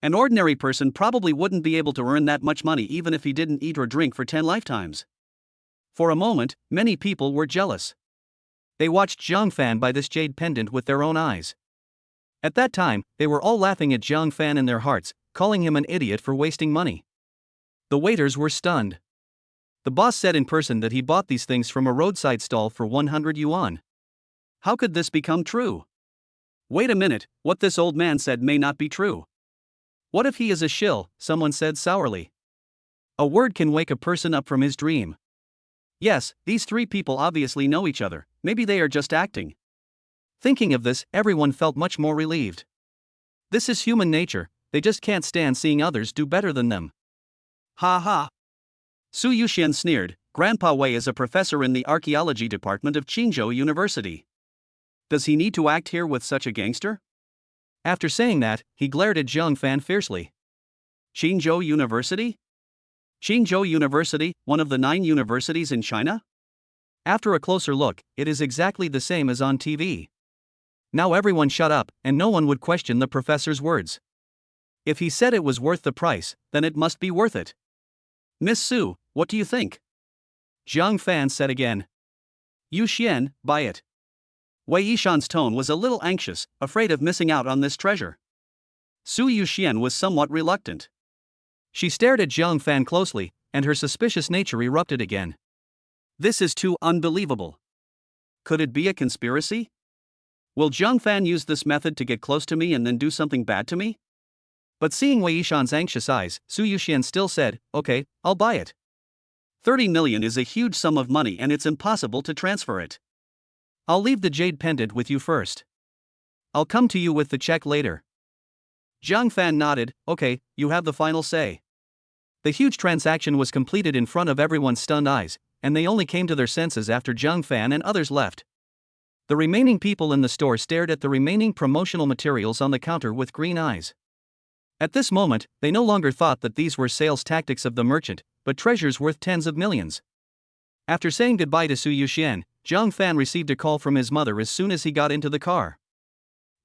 An ordinary person probably wouldn't be able to earn that much money even if he didn't eat or drink for 10 lifetimes. For a moment, many people were jealous. They watched Zhang Fan buy this jade pendant with their own eyes. At that time, they were all laughing at Zhang Fan in their hearts, calling him an idiot for wasting money. The waiters were stunned. The boss said in person that he bought these things from a roadside stall for 100 yuan. How could this become true? Wait a minute, what this old man said may not be true. What if he is a shill? Someone said sourly. A word can wake a person up from his dream. Yes, these three people obviously know each other, maybe they are just acting. Thinking of this, everyone felt much more relieved. This is human nature, they just can't stand seeing others do better than them. Ha ha! Su Yuxian sneered, Grandpa Wei is a professor in the archaeology department of Qingzhou University. Does he need to act here with such a gangster? After saying that, he glared at Zhang Fan fiercely. Qingzhou University? Qingzhou University, one of the 9 universities in China? After a closer look, it is exactly the same as on TV. Now everyone shut up, and no one would question the professor's words. If he said it was worth the price, then it must be worth it. Miss Su, what do you think? Zhang Fan said again. Yu Xian, buy it. Wei Yishan's tone was a little anxious, afraid of missing out on this treasure. Su Yuxian was somewhat reluctant. She stared at Zhang Fan closely, and her suspicious nature erupted again. This is too unbelievable. Could it be a conspiracy? Will Zhang Fan use this method to get close to me and then do something bad to me? But seeing Wei Yishan's anxious eyes, Su Yuxian still said, okay, I'll buy it. 30 million is a huge sum of money and it's impossible to transfer it. I'll leave the jade pendant with you first. I'll come to you with the check later. Zhang Fan nodded, okay, you have the final say. The huge transaction was completed in front of everyone's stunned eyes, and they only came to their senses after Zhang Fan and others left. The remaining people in the store stared at the remaining promotional materials on the counter with green eyes. At this moment, they no longer thought that these were sales tactics of the merchant, but treasures worth tens of millions. After saying goodbye to Su Yuxian, Zhang Fan received a call from his mother as soon as he got into the car.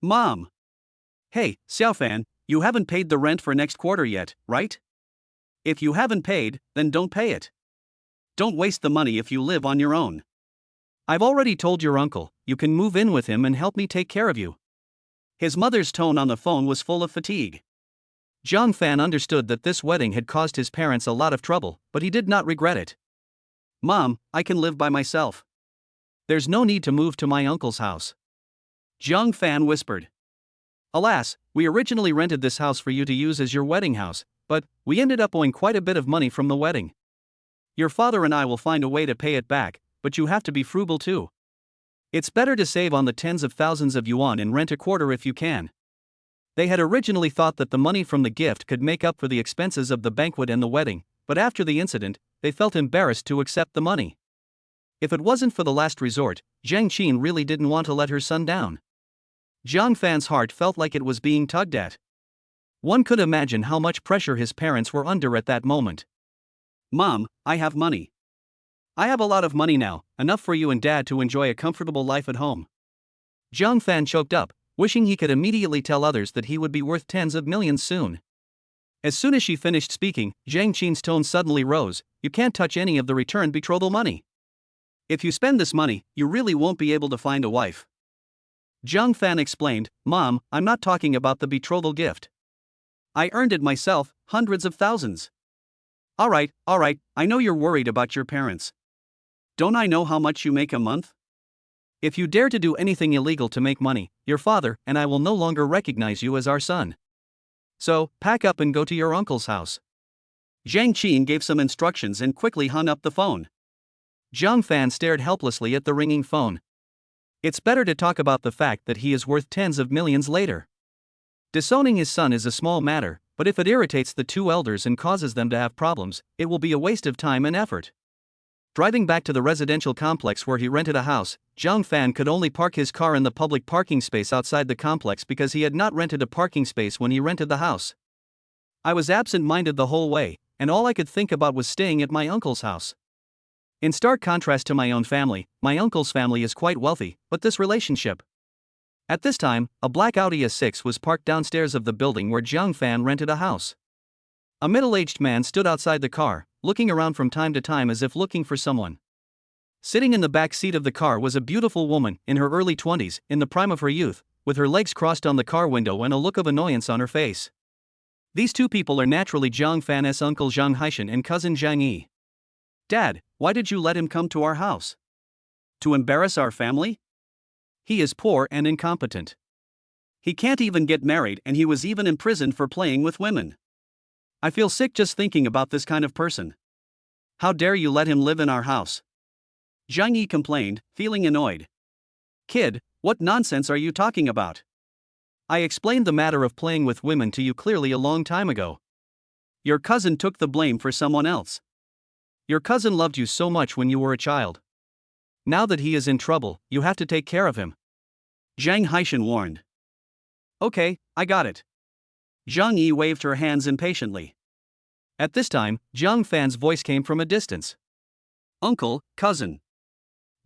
Mom! Hey, Xiaofan, you haven't paid the rent for next quarter yet, right? If you haven't paid, then don't pay it. Don't waste the money if you live on your own. I've already told your uncle, you can move in with him and help me take care of you. His mother's tone on the phone was full of fatigue. Zhang Fan understood that this wedding had caused his parents a lot of trouble, but he did not regret it. Mom, I can live by myself. There's no need to move to my uncle's house. Zhang Fan whispered. Alas, we originally rented this house for you to use as your wedding house, but we ended up owing quite a bit of money from the wedding. Your father and I will find a way to pay it back, but you have to be frugal too. It's better to save on the tens of thousands of yuan and rent a quarter if you can. They had originally thought that the money from the gift could make up for the expenses of the banquet and the wedding, but after the incident, they felt embarrassed to accept the money. If it wasn't for the last resort, Zhang Qin really didn't want to let her son down. Zhang Fan's heart felt like it was being tugged at. One could imagine how much pressure his parents were under at that moment. Mom, I have money. I have a lot of money now, enough for you and Dad to enjoy a comfortable life at home. Zhang Fan choked up, wishing he could immediately tell others that he would be worth tens of millions soon. As soon as she finished speaking, Zhang Qin's tone suddenly rose, you can't touch any of the returned betrothal money. If you spend this money, you really won't be able to find a wife. Zhang Fan explained, Mom, I'm not talking about the betrothal gift. I earned it myself, hundreds of thousands. Alright, I know you're worried about your parents. Don't I know how much you make a month? If you dare to do anything illegal to make money, your father and I will no longer recognize you as our son. So, pack up and go to your uncle's house. Zhang Qin gave some instructions and quickly hung up the phone. Zhang Fan stared helplessly at the ringing phone. It's better to talk about the fact that he is worth tens of millions later. Disowning his son is a small matter, but if it irritates the two elders and causes them to have problems, it will be a waste of time and effort. Driving back to the residential complex where he rented a house, Zhang Fan could only park his car in the public parking space outside the complex because he had not rented a parking space when he rented the house. I was absent-minded the whole way, and all I could think about was staying at my uncle's house. In stark contrast to my own family, my uncle's family is quite wealthy, but this relationship. At this time, a black Audi A6 was parked downstairs of the building where Zhang Fan rented a house. A middle-aged man stood outside the car, looking around from time to time as if looking for someone. Sitting in the back seat of the car was a beautiful woman, in her early 20s, in the prime of her youth, with her legs crossed on the car window and a look of annoyance on her face. These two people are naturally Zhang Fan's uncle Zhang Haishan and cousin Zhang Yi. Dad, why did you let him come to our house? To embarrass our family? He is poor and incompetent. He can't even get married and he was even imprisoned for playing with women. I feel sick just thinking about this kind of person. How dare you let him live in our house? Zhang Yi complained, feeling annoyed. Kid, what nonsense are you talking about? I explained the matter of playing with women to you clearly a long time ago. Your cousin took the blame for someone else. Your cousin loved you so much when you were a child. Now that he is in trouble, you have to take care of him. Zhang Haishan warned. Okay, I got it. Zhang Yi waved her hands impatiently. At this time, Jiang Fan's voice came from a distance. Uncle, cousin.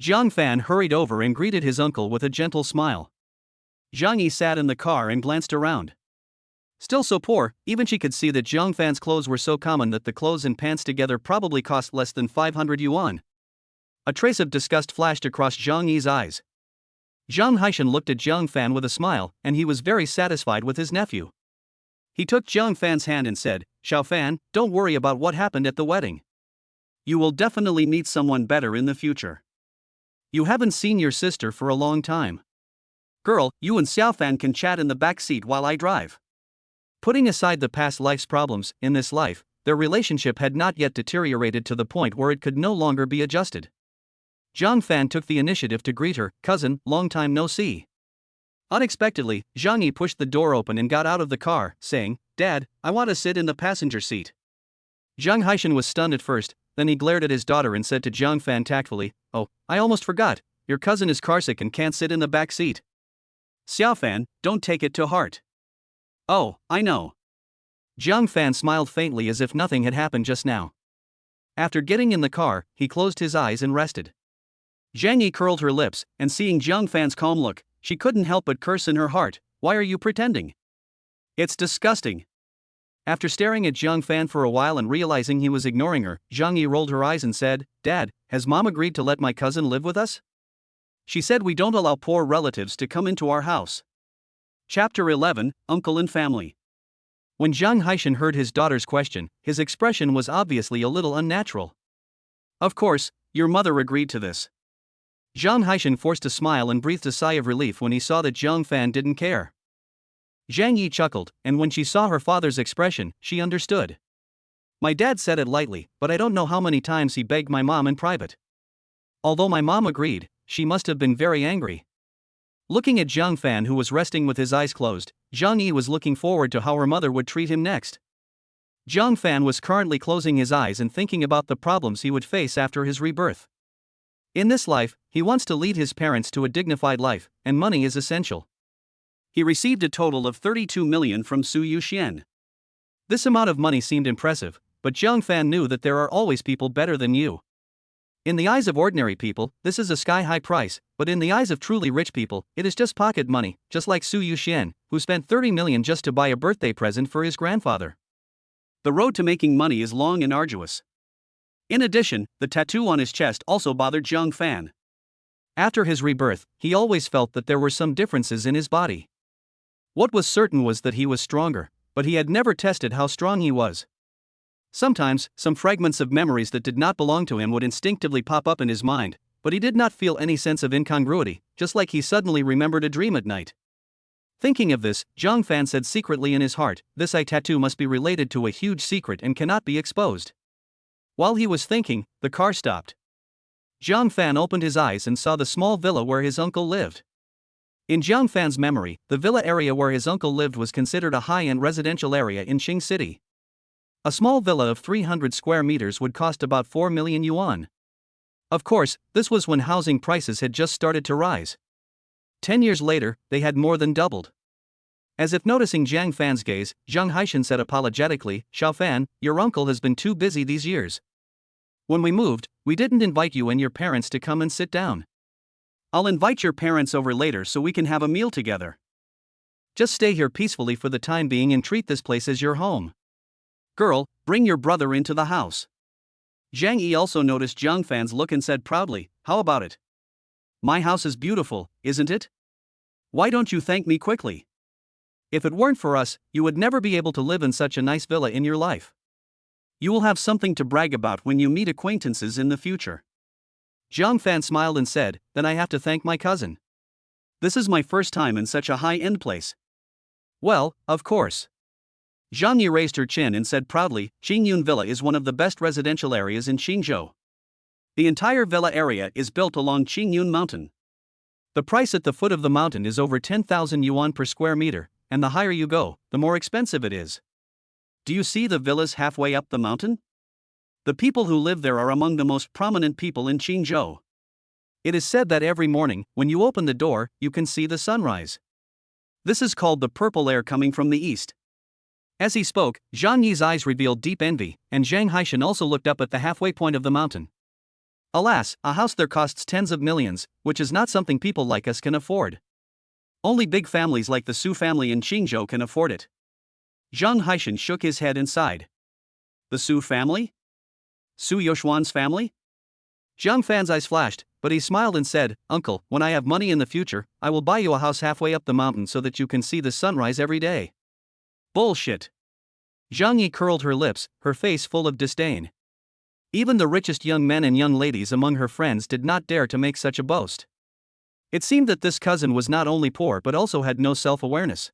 Jiang Fan hurried over and greeted his uncle with a gentle smile. Zhang Yi sat in the car and glanced around. Still so poor, even she could see that Jiang Fan's clothes were so common that the clothes and pants together probably cost less than 500 yuan. A trace of disgust flashed across Zhang Yi's eyes. Zhang Haishan looked at Jiang Fan with a smile, and he was very satisfied with his nephew. He took Jiang Fan's hand and said, Xiao Fan, don't worry about what happened at the wedding. You will definitely meet someone better in the future. You haven't seen your sister for a long time. Girl, you and Xiao Fan can chat in the back seat while I drive. Putting aside the past life's problems, in this life, their relationship had not yet deteriorated to the point where it could no longer be adjusted. Jiang Fan took the initiative to greet her, cousin, long time no see. Unexpectedly, Zhang Yi pushed the door open and got out of the car, saying, Dad, I want to sit in the passenger seat. Jiang Haishan was stunned at first, then he glared at his daughter and said to Jiang Fan tactfully, Oh, I almost forgot, your cousin is carsick and can't sit in the back seat. Xiao Fan, don't take it to heart. Oh, I know. Jiang Fan smiled faintly as if nothing had happened just now. After getting in the car, he closed his eyes and rested. Zhang Yi curled her lips, and seeing Jiang Fan's calm look, she couldn't help but curse in her heart, Why are you pretending? It's disgusting. After staring at Jiang Fan for a while and realizing he was ignoring her, Zhang Yi rolled her eyes and said, Dad, has Mom agreed to let my cousin live with us? She said we don't allow poor relatives to come into our house. Chapter 11, Uncle and Family. When Jiang Haishan heard his daughter's question, his expression was obviously a little unnatural. Of course, your mother agreed to this. Jiang Haishan forced a smile and breathed a sigh of relief when he saw that Jiang Fan didn't care. Zhang Yi chuckled, and when she saw her father's expression, she understood. My dad said it lightly, but I don't know how many times he begged my mom in private. Although my mom agreed, she must have been very angry. Looking at Jiang Fan, who was resting with his eyes closed, Zhang Yi was looking forward to how her mother would treat him next. Jiang Fan was currently closing his eyes and thinking about the problems he would face after his rebirth. In this life, he wants to lead his parents to a dignified life, and money is essential. He received a total of 32 million from Su Yuxian. This amount of money seemed impressive, but Jiang Fan knew that there are always people better than you. In the eyes of ordinary people, this is a sky-high price, but in the eyes of truly rich people, it is just pocket money, just like Su Yuxian, who spent 30 million just to buy a birthday present for his grandfather. The road to making money is long and arduous. In addition, the tattoo on his chest also bothered Jiang Fan. After his rebirth, he always felt that there were some differences in his body. What was certain was that he was stronger, but he had never tested how strong he was. Sometimes, some fragments of memories that did not belong to him would instinctively pop up in his mind, but he did not feel any sense of incongruity, just like he suddenly remembered a dream at night. Thinking of this, Jiang Fan said secretly in his heart, This eye tattoo must be related to a huge secret and cannot be exposed. While he was thinking, the car stopped. Jiang Fan opened his eyes and saw the small villa where his uncle lived. In Jiang Fan's memory, the villa area where his uncle lived was considered a high-end residential area in Qing City. A small villa of 300 square meters would cost about 4 million yuan. Of course, this was when housing prices had just started to rise. 10 years later, they had more than doubled. As if noticing Jiang Fan's gaze, Zhang Haishan said apologetically, Xiao Fan, your uncle has been too busy these years. When we moved, we didn't invite you and your parents to come and sit down. I'll invite your parents over later so we can have a meal together. Just stay here peacefully for the time being and treat this place as your home. Girl, bring your brother into the house. Zhang Yi also noticed Jiang Fan's look and said proudly, How about it? My house is beautiful, isn't it? Why don't you thank me quickly? If it weren't for us, you would never be able to live in such a nice villa in your life. You will have something to brag about when you meet acquaintances in the future. Jiang Fan smiled and said, Then I have to thank my cousin. This is my first time in such a high-end place. Well, of course. Zhang Yi raised her chin and said proudly, Qingyun Villa is one of the best residential areas in Qingzhou. The entire villa area is built along Qingyun Mountain. The price at the foot of the mountain is over 10,000 yuan per square meter, and the higher you go, the more expensive it is. Do you see the villas halfway up the mountain? The people who live there are among the most prominent people in Qingzhou. It is said that every morning, when you open the door, you can see the sunrise. This is called the purple air coming from the east. As he spoke, Zhang Yi's eyes revealed deep envy, and Zhang Haishan also looked up at the halfway point of the mountain. Alas, a house there costs tens of millions, which is not something people like us can afford. Only big families like the Su family in Qingzhou can afford it. Zhang Haishan shook his head and sighed. The Su family? Su Yoshuan's family? Zhang Fan's eyes flashed, but he smiled and said, "Uncle, when I have money in the future, I will buy you a house halfway up the mountain so that you can see the sunrise every day." Bullshit. Zhang Yi curled her lips, her face full of disdain. Even the richest young men and young ladies among her friends did not dare to make such a boast. It seemed that this cousin was not only poor but also had no self-awareness.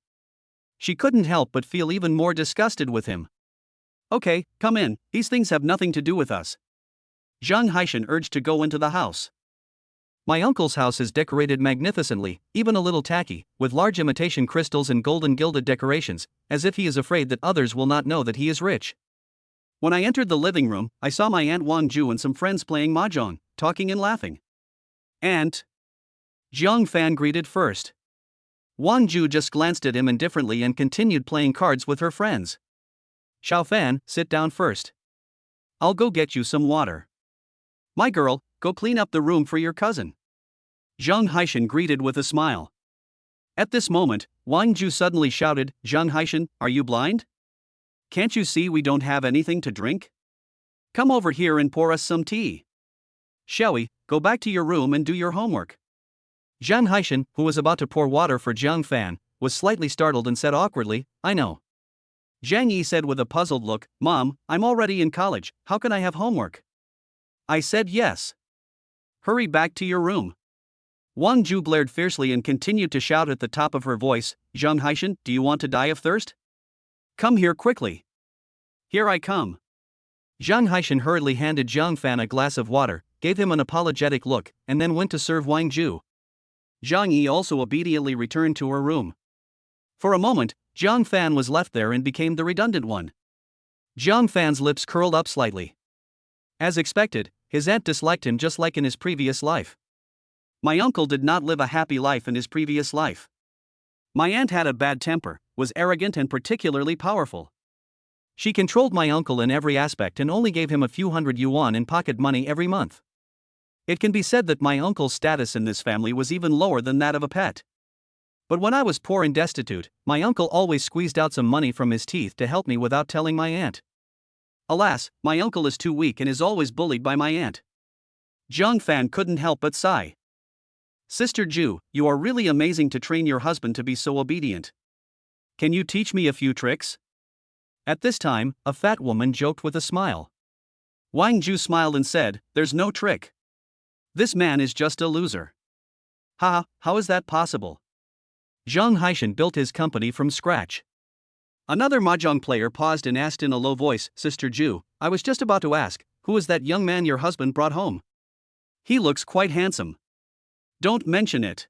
She couldn't help but feel even more disgusted with him. "Okay, come in, these things have nothing to do with us." Zhang Haishan urged to go into the house. "My uncle's house is decorated magnificently, even a little tacky, with large imitation crystals and golden gilded decorations, as if he is afraid that others will not know that he is rich. When I entered the living room, I saw my aunt Wang Ju and some friends playing mahjong, talking and laughing. Aunt?" Zhang Fan greeted first. Wang Ju just glanced at him indifferently and continued playing cards with her friends. "Xiao Fan, sit down first. I'll go get you some water. My girl, go clean up the room for your cousin." Zhang Haishan greeted with a smile. At this moment, Wang Ju suddenly shouted, "Zhang Haishan, are you blind? Can't you see we don't have anything to drink? Come over here and pour us some tea. Shall we, go back to your room and do your homework." Zhang Haishan, who was about to pour water for Zhang Fan, was slightly startled and said awkwardly, "I know." Zhang Yi said with a puzzled look, "Mom, I'm already in college, how can I have homework?" "I said yes. Hurry back to your room." Wang Ju glared fiercely and continued to shout at the top of her voice, "Zhang Haishan, do you want to die of thirst? Come here quickly." "Here I come." Zhang Haishan hurriedly handed Zhang Fan a glass of water, gave him an apologetic look, and then went to serve Wang Ju. Zhang Yi also obediently returned to her room. For a moment, Zhang Fan was left there and became the redundant one. Zhang Fan's lips curled up slightly. As expected, his aunt disliked him just like in his previous life. My uncle did not live a happy life in his previous life. My aunt had a bad temper, was arrogant and particularly powerful. She controlled my uncle in every aspect and only gave him a few hundred yuan in pocket money every month. It can be said that my uncle's status in this family was even lower than that of a pet. But when I was poor and destitute, my uncle always squeezed out some money from his teeth to help me without telling my aunt. Alas, my uncle is too weak and is always bullied by my aunt. Zhang Fan couldn't help but sigh. "Sister Ju, you are really amazing to train your husband to be so obedient. Can you teach me a few tricks?" At this time, a fat woman joked with a smile. Wang Ju smiled and said, "There's no trick. This man is just a loser." "Ha, how is that possible?" Zhang Haishan built his company from scratch. Another mahjong player paused and asked in a low voice, "Sister Ju, I was just about to ask, who is that young man your husband brought home? He looks quite handsome." "Don't mention it.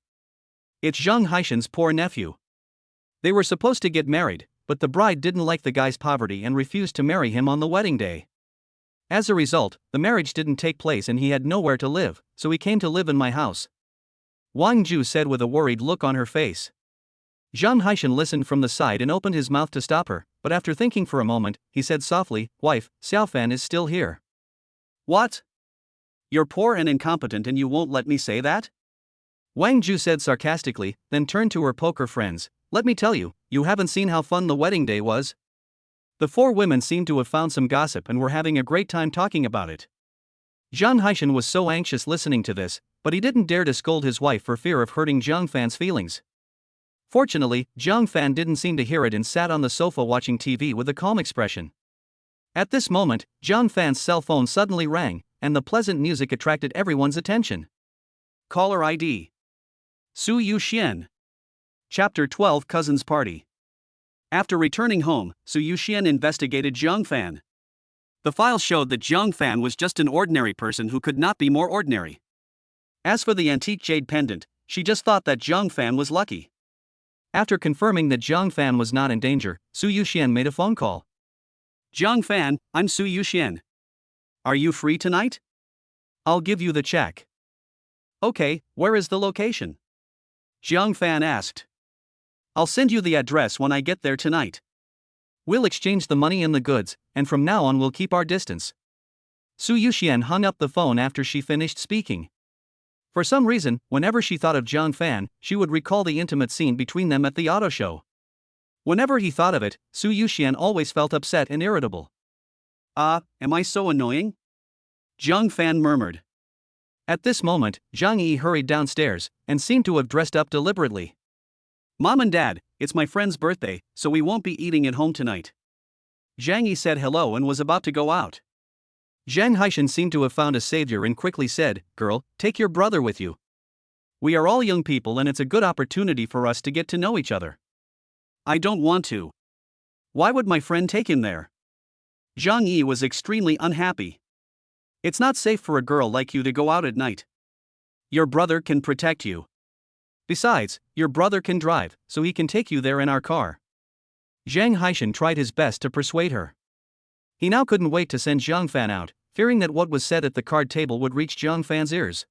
It's Zhang Haishan's poor nephew. They were supposed to get married, but the bride didn't like the guy's poverty and refused to marry him on the wedding day. As a result, the marriage didn't take place and he had nowhere to live, so he came to live in my house," Wang Ju said with a worried look on her face. Zhang Haishan listened from the side and opened his mouth to stop her, but after thinking for a moment, he said softly, "Wife, Xiao Fan is still here." "What? You're poor and incompetent and you won't let me say that?" Wang Ju said sarcastically, then turned to her poker friends. "Let me tell you, you haven't seen how fun the wedding day was." The four women seemed to have found some gossip and were having a great time talking about it. Zhang Haishan was so anxious listening to this, but he didn't dare to scold his wife for fear of hurting Zhang Fan's feelings. Fortunately, Zhang Fan didn't seem to hear it and sat on the sofa watching TV with a calm expression. At this moment, Zhang Fan's cell phone suddenly rang, and the pleasant music attracted everyone's attention. Caller ID. Su Yuxian. Chapter 12 Cousin's Party. After returning home, Su Yuxian investigated Zhang Fan. The file showed that Zhang Fan was just an ordinary person who could not be more ordinary. As for the antique jade pendant, she just thought that Zhang Fan was lucky. After confirming that Zhang Fan was not in danger, Su Yuxian made a phone call. "Zhang Fan, I'm Su Yuxian. Are you free tonight? I'll give you the check." Okay, where is the location? Jiang Fan asked. I'll send you the address when I get there tonight. We'll exchange the money and the goods, and from now on we'll keep our distance. Su Yuxian hung up the phone after she finished speaking. For some reason, whenever she thought of Jiang Fan, she would recall the intimate scene between them at the auto show. Whenever he thought of it, Su Yuxian always felt upset and irritable. Am I so annoying? Jiang Fan murmured. At this moment, Zhang Yi hurried downstairs, and seemed to have dressed up deliberately. Mom and Dad, it's my friend's birthday, so we won't be eating at home tonight. Zhang Yi said hello and was about to go out. Zhang Haishan seemed to have found a savior and quickly said, Girl, take your brother with you. We are all young people and it's a good opportunity for us to get to know each other. I don't want to. Why would my friend take him there? Zhang Yi was extremely unhappy. It's not safe for a girl like you to go out at night. Your brother can protect you. Besides, your brother can drive, so he can take you there in our car. Zhang Haishan tried his best to persuade her. He now couldn't wait to send Jiang Fan out, fearing that what was said at the card table would reach Jiang Fan's ears.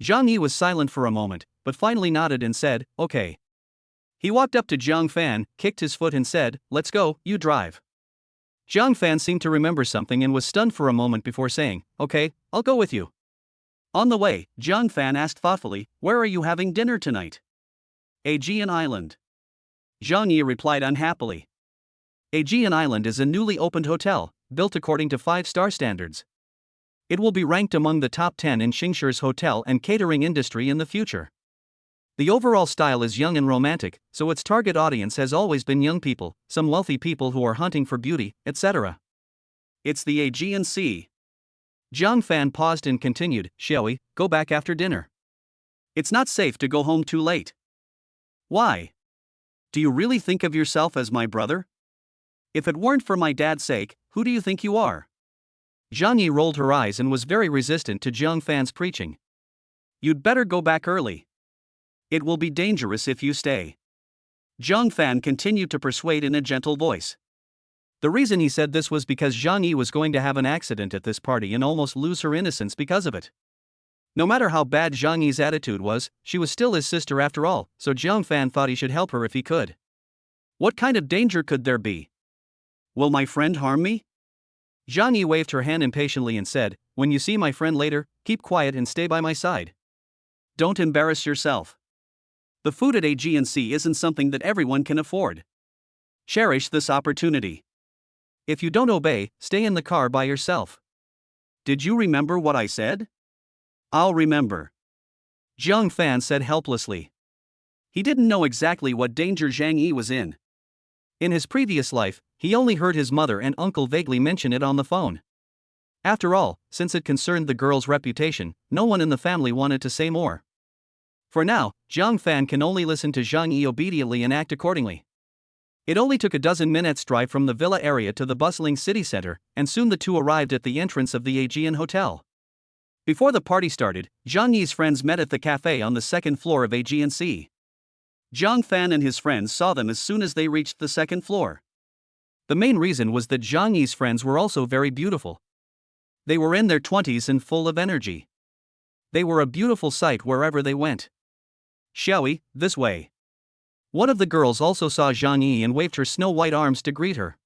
Zhang Yi was silent for a moment, but finally nodded and said, Okay. He walked up to Jiang Fan, kicked his foot and said, Let's go, you drive. Jiang Fan seemed to remember something and was stunned for a moment before saying, Okay, I'll go with you. On the way, Jiang Fan asked thoughtfully, Where are you having dinner tonight? Aegean Island. Zhang Yi replied unhappily. Aegean Island is a newly opened hotel, built according to 5-star standards. It will be ranked among the top 10 in Qingshi's hotel and catering industry in the future. The overall style is young and romantic, so its target audience has always been young people, some wealthy people who are hunting for beauty, etc. It's the Aegean Sea. Jiang Fan paused and continued, Shall we go back after dinner? It's not safe to go home too late. Why? Do you really think of yourself as my brother? If it weren't for my dad's sake, who do you think you are? Zhang Yi rolled her eyes and was very resistant to Jiang Fan's preaching. You'd better go back early. It will be dangerous if you stay. Jiang Fan continued to persuade in a gentle voice. The reason he said this was because Zhang Yi was going to have an accident at this party and almost lose her innocence because of it. No matter how bad Zhang Yi's attitude was, she was still his sister after all, so Jiang Fan thought he should help her if he could. What kind of danger could there be? Will my friend harm me? Zhang Yi waved her hand impatiently and said, When you see my friend later, keep quiet and stay by my side. Don't embarrass yourself. The food at Aegean Sea isn't something that everyone can afford. Cherish this opportunity. If you don't obey, stay in the car by yourself. Did you remember what I said? I'll remember. Jiang Fan said helplessly. He didn't know exactly what danger Zhang Yi was in. In his previous life, he only heard his mother and uncle vaguely mention it on the phone. After all, since it concerned the girl's reputation, no one in the family wanted to say more. For now, Jiang Fan can only listen to Zhang Yi obediently and act accordingly. It only took a dozen minutes' drive from the villa area to the bustling city center, and soon the two arrived at the entrance of the Aegean Hotel. Before the party started, Zhang Yi's friends met at the cafe on the second floor of Aegean Sea. Jiang Fan and his friends saw them as soon as they reached the second floor. The main reason was that Zhang Yi's friends were also very beautiful. They were in their 20s and full of energy. They were a beautiful sight wherever they went. Shall we, this way? One of the girls also saw Zhang Yi and waved her snow-white arms to greet her.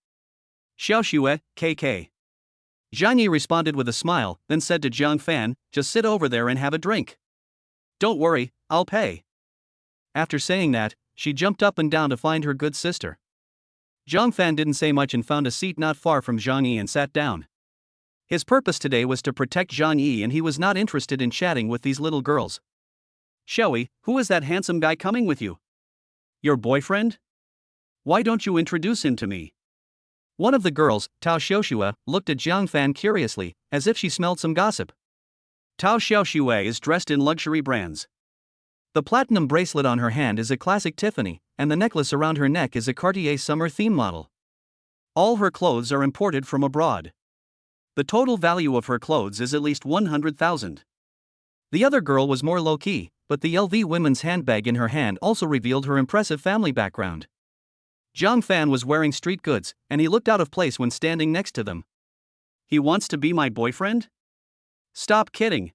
Xiao Xue, KK. Zhang Yi responded with a smile, then said to Jiang Fan, Just sit over there and have a drink. Don't worry, I'll pay. After saying that, she jumped up and down to find her good sister. Jiang Fan didn't say much and found a seat not far from Zhang Yi and sat down. His purpose today was to protect Zhang Yi and he was not interested in chatting with these little girls. Shall we, who is that handsome guy coming with you? Your boyfriend? Why don't you introduce him to me? One of the girls, Tao Xiaoxue, looked at Jiang Fan curiously, as if she smelled some gossip. Tao Xiaoxue is dressed in luxury brands. The platinum bracelet on her hand is a classic Tiffany, and the necklace around her neck is a Cartier summer theme model. All her clothes are imported from abroad. The total value of her clothes is at least 100,000. The other girl was more low-key, but the LV women's handbag in her hand also revealed her impressive family background. Jiang Fan was wearing street goods, and he looked out of place when standing next to them. He wants to be my boyfriend? Stop kidding.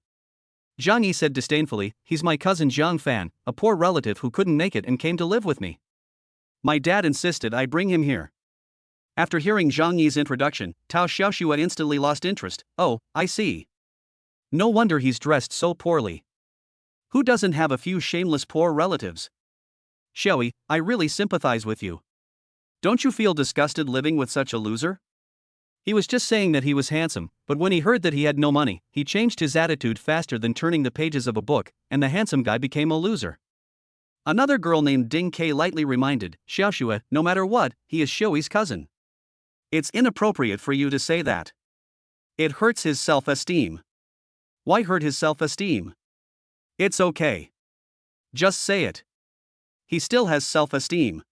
Zhang Yi said disdainfully, he's my cousin Zhang Fan, a poor relative who couldn't make it and came to live with me. My dad insisted I bring him here. After hearing Zhang Yi's introduction, Tao Xiaoxue instantly lost interest. Oh, I see. No wonder he's dressed so poorly. Who doesn't have a few shameless poor relatives? Xiaoyi, I really sympathize with you. Don't you feel disgusted living with such a loser? He was just saying that he was handsome, but when he heard that he had no money, he changed his attitude faster than turning the pages of a book, and the handsome guy became a loser. Another girl named Ding K lightly reminded Xiaoxue, no matter what, he is Xiaoyi's cousin. It's inappropriate for you to say that. It hurts his self-esteem. Why hurt his self-esteem? It's okay. Just say it. He still has self-esteem.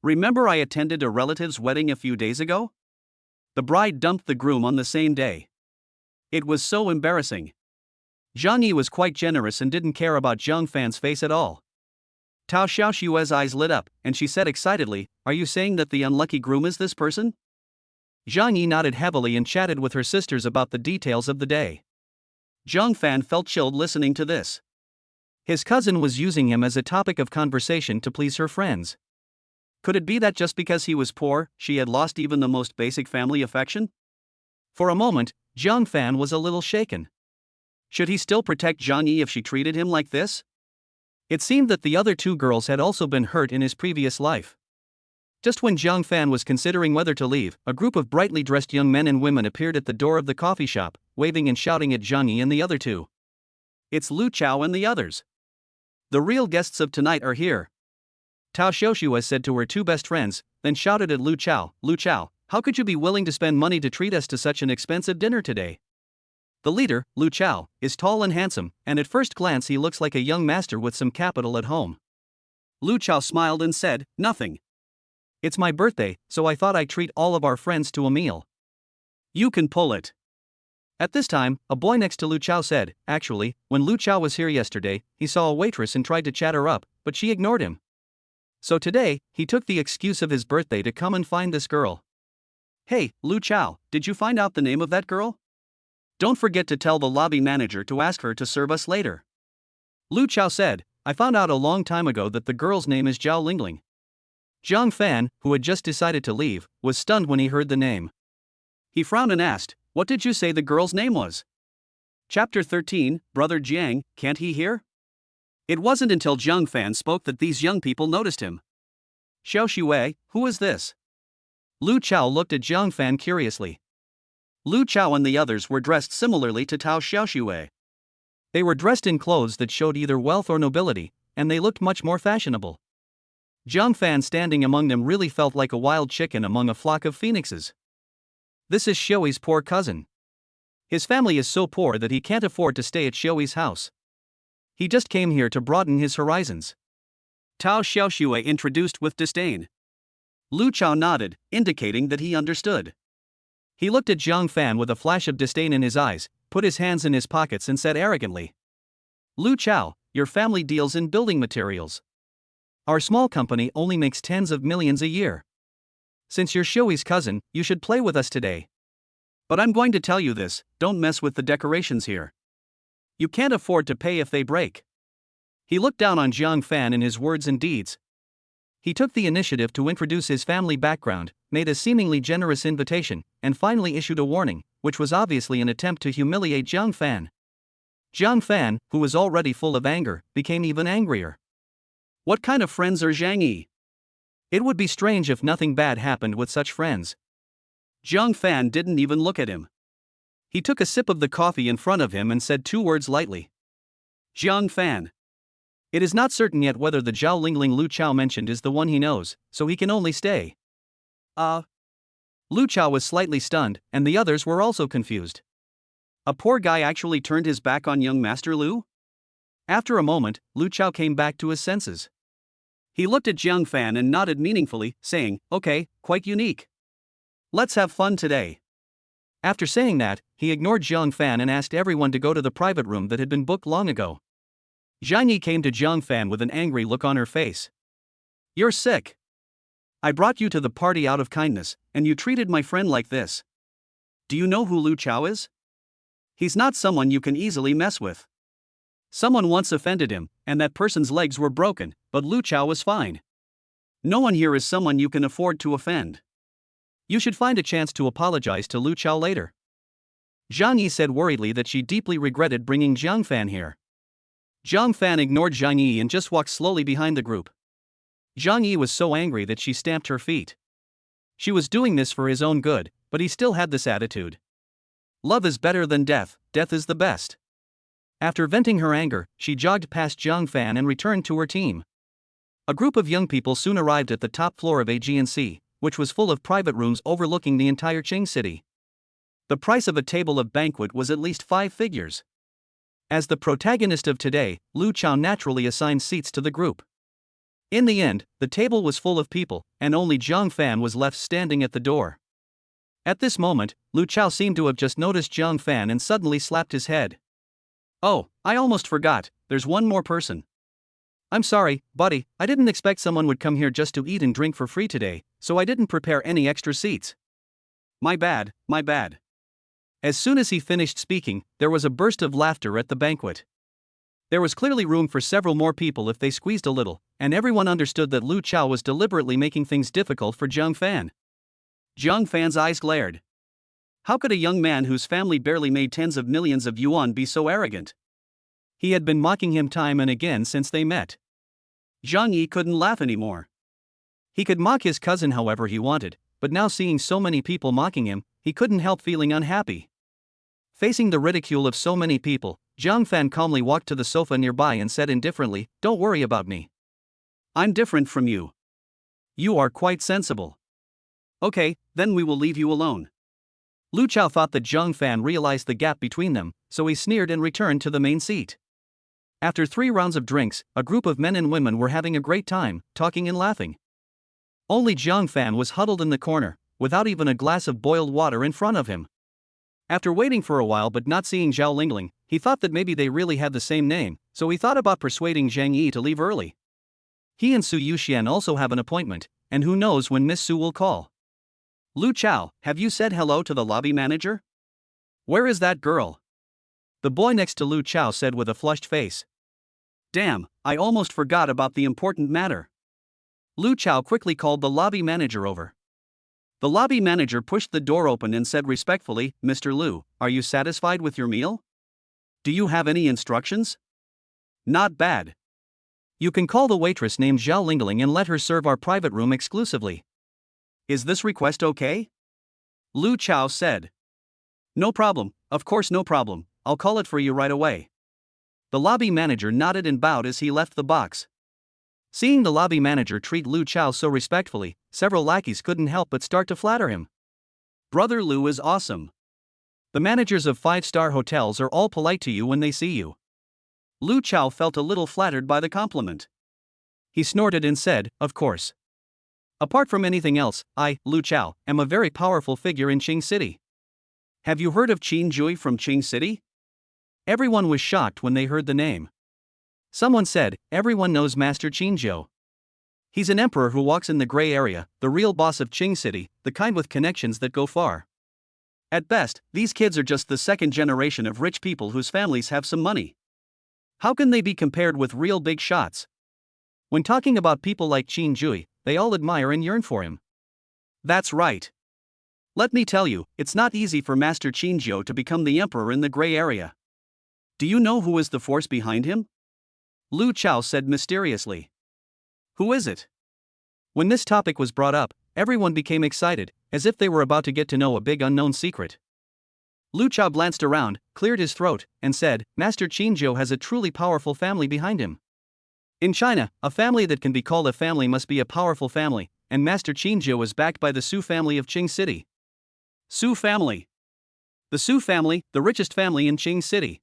Remember I attended a relative's wedding a few days ago? The bride dumped the groom on the same day. It was so embarrassing. Zhang Yi was quite generous and didn't care about Zhang Fan's face at all. Tao Xiaoxue's eyes lit up, and she said excitedly, are you saying that the unlucky groom is this person? Zhang Yi nodded heavily and chatted with her sisters about the details of the day. Zhang Fan felt chilled listening to this. His cousin was using him as a topic of conversation to please her friends. Could it be that just because he was poor, she had lost even the most basic family affection? For a moment, Zhang Fan was a little shaken. Should he still protect Zhang Yi if she treated him like this? It seemed that the other two girls had also been hurt in his previous life. Just when Zhang Fan was considering whether to leave, a group of brightly dressed young men and women appeared at the door of the coffee shop, waving and shouting at Zhang Yi and the other two. It's Lu Chao and the others. The real guests of tonight are here. Tao Xiaoxue said to her two best friends, then shouted at Lu Chao, how could you be willing to spend money to treat us to such an expensive dinner today? The leader, Lu Chao, is tall and handsome, and at first glance he looks like a young master with some capital at home. Lu Chao smiled and said, nothing. It's my birthday, so I thought I'd treat all of our friends to a meal. You can pull it. At this time, a boy next to Lu Chao said, actually, when Lu Chao was here yesterday, he saw a waitress and tried to chat her up, but she ignored him. So today, he took the excuse of his birthday to come and find this girl. Hey, Lu Chao, did you find out the name of that girl? Don't forget to tell the lobby manager to ask her to serve us later. Lu Chao said, I found out a long time ago that the girl's name is Zhao Lingling. Zhang Fan, who had just decided to leave, was stunned when he heard the name. He frowned and asked, what did you say the girl's name was? Chapter 13, Brother Jiang, can't he hear? It wasn't until Zhang Fan spoke that these young people noticed him. Xiaoxue, who is this? Lu Chao looked at Zhang Fan curiously. Lu Chao and the others were dressed similarly to Tao Xiaoxue. They were dressed in clothes that showed either wealth or nobility, and they looked much more fashionable. Zhang Fan standing among them really felt like a wild chicken among a flock of phoenixes. This is Xiaoyi's poor cousin. His family is so poor that he can't afford to stay at Xiaoyi's house. He just came here to broaden his horizons. Tao Xiaoxue introduced with disdain. Lu Chao nodded, indicating that he understood. He looked at Zhang Fan with a flash of disdain in his eyes, put his hands in his pockets and said arrogantly, Lu Chao, your family deals in building materials. Our small company only makes tens of millions a year. Since you're Xiaoyi's cousin, you should play with us today. But I'm going to tell you this, don't mess with the decorations here. You can't afford to pay if they break. He looked down on Zhang Fan in his words and deeds. He took the initiative to introduce his family background, made a seemingly generous invitation, and finally issued a warning, which was obviously an attempt to humiliate Zhang Fan. Zhang Fan, who was already full of anger, became even angrier. What kind of friends are Zhang Yi? It would be strange if nothing bad happened with such friends. Zhang Fan didn't even look at him. He took a sip of the coffee in front of him and said two words lightly. Zhang Fan. It is not certain yet whether the Zhao Lingling Lu Chao mentioned is the one he knows, so he can only stay. Lu Chao was slightly stunned, and the others were also confused. A poor guy actually turned his back on young Master Lu? After a moment, Lu Chao came back to his senses. He looked at Zhang Fan and nodded meaningfully, saying, okay, quite unique. Let's have fun today. After saying that, he ignored Zhang Fan and asked everyone to go to the private room that had been booked long ago. Zhang Yi came to Zhang Fan with an angry look on her face. You're sick. I brought you to the party out of kindness, and you treated my friend like this. Do you know who Lu Chao is? He's not someone you can easily mess with. Someone once offended him, and that person's legs were broken, but Lu Chao was fine. No one here is someone you can afford to offend. You should find a chance to apologize to Lu Chao later. Zhang Yi said worriedly that she deeply regretted bringing Jiang Fan here. Jiang Fan ignored Zhang Yi and just walked slowly behind the group. Zhang Yi was so angry that she stamped her feet. She was doing this for his own good, but he still had this attitude. Love is better than death, death is the best. After venting her anger, she jogged past Jiang Fan and returned to her team. A group of young people soon arrived at the top floor of AGNC, which was full of private rooms overlooking the entire Qing city. The price of a table of banquet was at least 5 figures. As the protagonist of today, Lu Chao naturally assigned seats to the group. In the end, the table was full of people, and only Jiang Fan was left standing at the door. At this moment, Lu Chao seemed to have just noticed Jiang Fan and suddenly slapped his head. "Oh, I almost forgot, there's one more person. I'm sorry, buddy, I didn't expect someone would come here just to eat and drink for free today, so I didn't prepare any extra seats. My bad, my bad." As soon as he finished speaking, there was a burst of laughter at the banquet. There was clearly room for several more people if they squeezed a little, and everyone understood that Lu Chao was deliberately making things difficult for Jiang Fan. Jiang Fan's eyes glared. How could a young man whose family barely made tens of millions of yuan be so arrogant? He had been mocking him time and again since they met. Zhang Yi couldn't laugh anymore. He could mock his cousin however he wanted, but now seeing so many people mocking him, he couldn't help feeling unhappy. Facing the ridicule of so many people, Jiang Fan calmly walked to the sofa nearby and said indifferently, "Don't worry about me. I'm different from you. You are quite sensible. Okay, then we will leave you alone." Lu Chao thought that Jiang Fan realized the gap between them, so he sneered and returned to the main seat. After 3 rounds of drinks, a group of men and women were having a great time, talking and laughing. Only Jiang Fan was huddled in the corner, without even a glass of boiled water in front of him. After waiting for a while but not seeing Zhao Lingling, he thought that maybe they really had the same name, so he thought about persuading Zhang Yi to leave early. He and Su Yuxian also have an appointment, and who knows when Miss Su will call. "Lu Chao, have you said hello to the lobby manager? Where is that girl?" The boy next to Lu Chao said with a flushed face. "Damn, I almost forgot about the important matter." Lu Chao quickly called the lobby manager over. The lobby manager pushed the door open and said respectfully, "Mr. Lu, are you satisfied with your meal? Do you have any instructions?" "Not bad. You can call the waitress named Zhao Lingling and let her serve our private room exclusively." "Is this request okay?" Lu Chao said. "No problem, of course no problem, I'll call it for you right away." The lobby manager nodded and bowed as he left the box. Seeing the lobby manager treat Lu Chao so respectfully, several lackeys couldn't help but start to flatter him. "Brother Lu is awesome. The managers of 5-star hotels are all polite to you when they see you." Lu Chao felt a little flattered by the compliment. He snorted and said, "Of course. Apart from anything else, I, Lu Chao, am a very powerful figure in Qing City. Have you heard of Qin Jui from Qing City?" Everyone was shocked when they heard the name. Someone said, "Everyone knows Master Qin Zhou. He's an emperor who walks in the gray area, the real boss of Qing City, the kind with connections that go far. At best, these kids are just the second generation of rich people whose families have some money. How can they be compared with real big shots?" When talking about people like Qin Jui, they all admire and yearn for him. That's right. Let me tell you, it's not easy for Master Qin Zhou to become the emperor in the gray area. Do you know who is the force behind him?" Lu Chao said mysteriously. "Who is it?" When this topic was brought up, everyone became excited, as if they were about to get to know a big unknown secret. Lu Chao glanced around, cleared his throat, and said, "Master Qin Zhou has a truly powerful family behind him. In China, a family that can be called a family must be a powerful family, and Master Qin Zhou is backed by the Su family of Qing City." Su family. The Su family, the richest family in Qing City.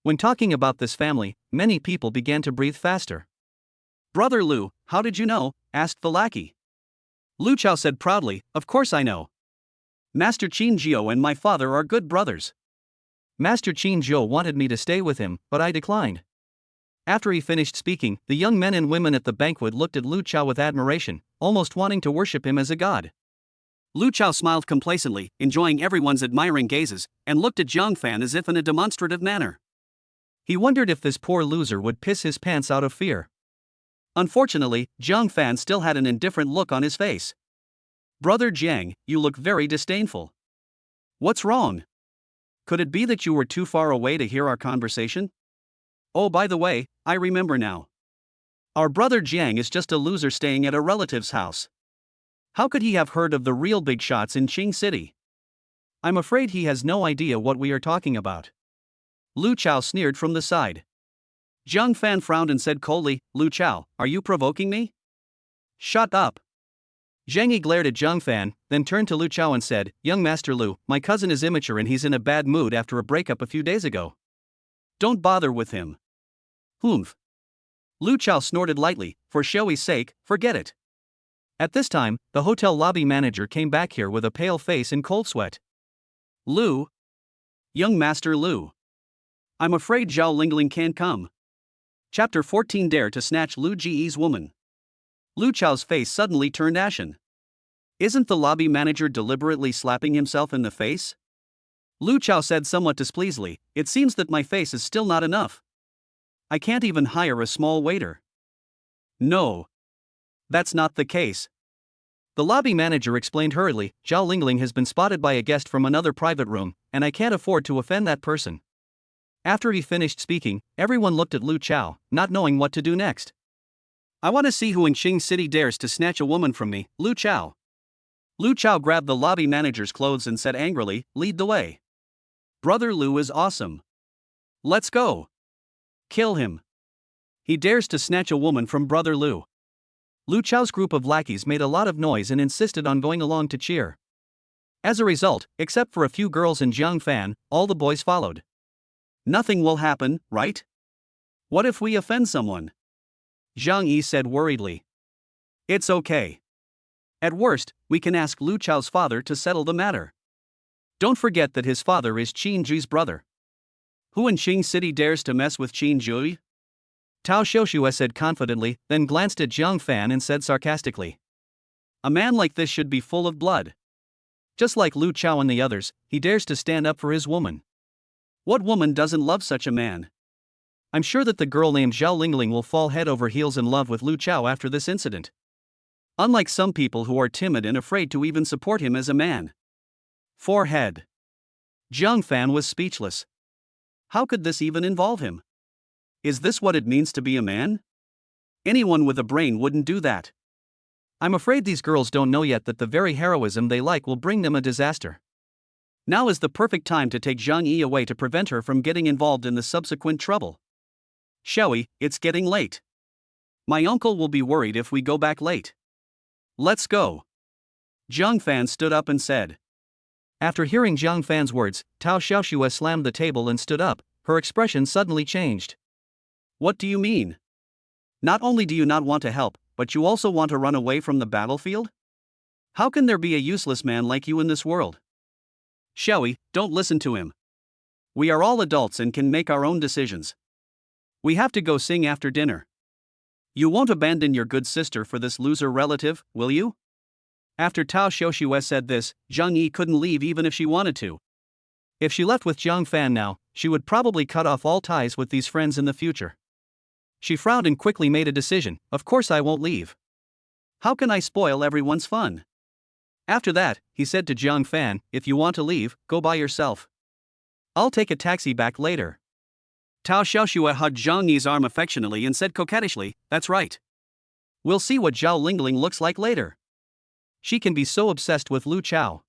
When talking about this family, many people began to breathe faster. "Brother Lu, how did you know?" asked the lackey. Lu Chao said proudly, "Of course I know. Master Qin Zhou and my father are good brothers. Master Qin Zhou wanted me to stay with him, but I declined." After he finished speaking, the young men and women at the banquet looked at Lu Chao with admiration, almost wanting to worship him as a god. Lu Chao smiled complacently, enjoying everyone's admiring gazes, and looked at Jiang Fan as if in a demonstrative manner. He wondered if this poor loser would piss his pants out of fear. Unfortunately, Jiang Fan still had an indifferent look on his face. Brother Jiang, you look very disdainful. What's wrong? Could it be that you were too far away to hear our conversation? Oh, by the way, I remember now. Our brother Jiang is just a loser staying at a relative's house. How could he have heard of the real big shots in Qing City? I'm afraid he has no idea what we are talking about. Lu Chao sneered from the side. Jiang Fan frowned and said coldly, Lu Chao, are you provoking me? Shut up. Zhang Yi glared at Jiang Fan, then turned to Lu Chao and said, Young Master Lu, my cousin is immature and he's in a bad mood after a breakup a few days ago. Don't bother with him. Humph. Lu Chao snorted lightly, for Xiaoyi's sake, forget it. At this time, the hotel lobby manager came back here with a pale face and cold sweat. Lu? Young Master Lu. I'm afraid Zhao Lingling can't come. Chapter 14 Dare to Snatch Lu Ji's Woman. Lu Chao's face suddenly turned ashen. Isn't the lobby manager deliberately slapping himself in the face? Lu Chao said somewhat displeasedly, it seems that my face is still not enough. I can't even hire a small waiter. No. That's not the case. The lobby manager explained hurriedly, Zhao Lingling has been spotted by a guest from another private room, and I can't afford to offend that person. After he finished speaking, everyone looked at Lu Chao, not knowing what to do next. I want to see who in Qing City dares to snatch a woman from me, Lu Chao. Lu Chao grabbed the lobby manager's clothes and said angrily, lead the way. Brother Lu is awesome. Let's go. Kill him. He dares to snatch a woman from Brother Lu. Lu Chao's group of lackeys made a lot of noise and insisted on going along to cheer. As a result, except for a few girls and Jiang Fan, all the boys followed. Nothing will happen, right? What if we offend someone? Zhang Yi said worriedly. It's okay. At worst, we can ask Lu Chao's father to settle the matter. Don't forget that his father is Qin Jui's brother. Who in Qing City dares to mess with Qin Jui? Tao Xiuxue said confidently, then glanced at Jiang Fan and said sarcastically. A man like this should be full of blood. Just like Lu Chao and the others, he dares to stand up for his woman. What woman doesn't love such a man? I'm sure that the girl named Zhao Lingling will fall head over heels in love with Lu Chao after this incident. Unlike some people who are timid and afraid to even support him as a man. Forehead. Jiang Fan was speechless. How could this even involve him? Is this what it means to be a man? Anyone with a brain wouldn't do that. I'm afraid these girls don't know yet that the very heroism they like will bring them a disaster. Now is the perfect time to take Zhang Yi away to prevent her from getting involved in the subsequent trouble. Xiaoyi, it's getting late. My uncle will be worried if we go back late. Let's go. Jiang Fan stood up and said. After hearing Jiang Fan's words, Tao Xiaoxue slammed the table and stood up, her expression suddenly changed. What do you mean? Not only do you not want to help, but you also want to run away from the battlefield? How can there be a useless man like you in this world? Xiaoyi, don't listen to him. We are all adults and can make our own decisions. We have to go sing after dinner. You won't abandon your good sister for this loser relative, will you? After Tao Xiuxue said this, Zhang Yi couldn't leave even if she wanted to. If she left with Jiang Fan now, she would probably cut off all ties with these friends in the future. She frowned and quickly made a decision, of course I won't leave. How can I spoil everyone's fun? After that, he said to Jiang Fan, if you want to leave, go by yourself. I'll take a taxi back later. Tao Xiaoxue hugged Zhang Yi's arm affectionately and said coquettishly, that's right. We'll see what Zhao Lingling looks like later. She can be so obsessed with Lu Chao.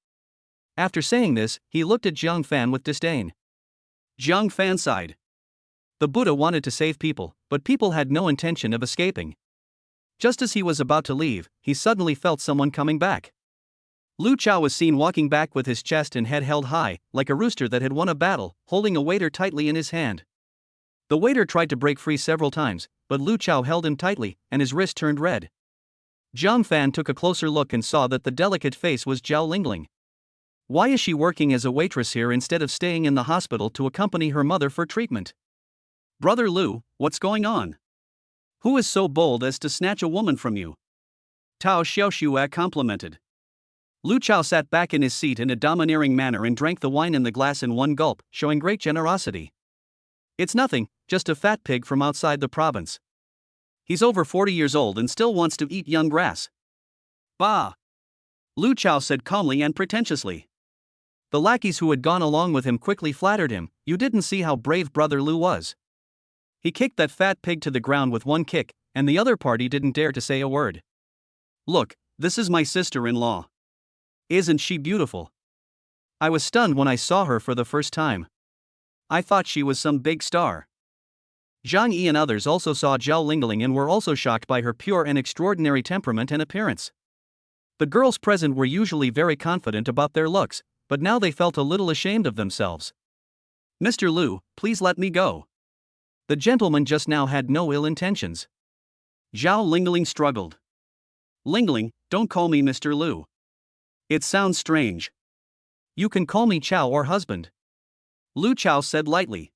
After saying this, he looked at Jiang Fan with disdain. Jiang Fan sighed. The Buddha wanted to save people, but people had no intention of escaping. Just as he was about to leave, he suddenly felt someone coming back. Lu Chao was seen walking back with his chest and head held high, like a rooster that had won a battle, holding a waiter tightly in his hand. The waiter tried to break free several times, but Lu Chao held him tightly, and his wrist turned red. Jiang Fan took a closer look and saw that the delicate face was Zhao Lingling. Why is she working as a waitress here instead of staying in the hospital to accompany her mother for treatment? Brother Lu, what's going on? Who is so bold as to snatch a woman from you? Tao Xiaoxue complimented. Lu Chao sat back in his seat in a domineering manner and drank the wine in the glass in one gulp, showing great generosity. It's nothing, just a fat pig from outside the province. He's over 40 years old and still wants to eat young grass. Bah! Lu Chao said calmly and pretentiously. The lackeys who had gone along with him quickly flattered him. You didn't see how brave Brother Lu was. He kicked that fat pig to the ground with one kick, and the other party didn't dare to say a word. Look, this is my sister-in-law. Isn't she beautiful? I was stunned when I saw her for the first time. I thought she was some big star. Zhang Yi and others also saw Zhao Lingling and were also shocked by her pure and extraordinary temperament and appearance. The girls present were usually very confident about their looks, but now they felt a little ashamed of themselves. Mr. Lu, please let me go. The gentleman just now had no ill intentions. Zhao Lingling struggled. Lingling, don't call me Mr. Lu. It sounds strange. You can call me Chao or husband. Lu Chao said lightly.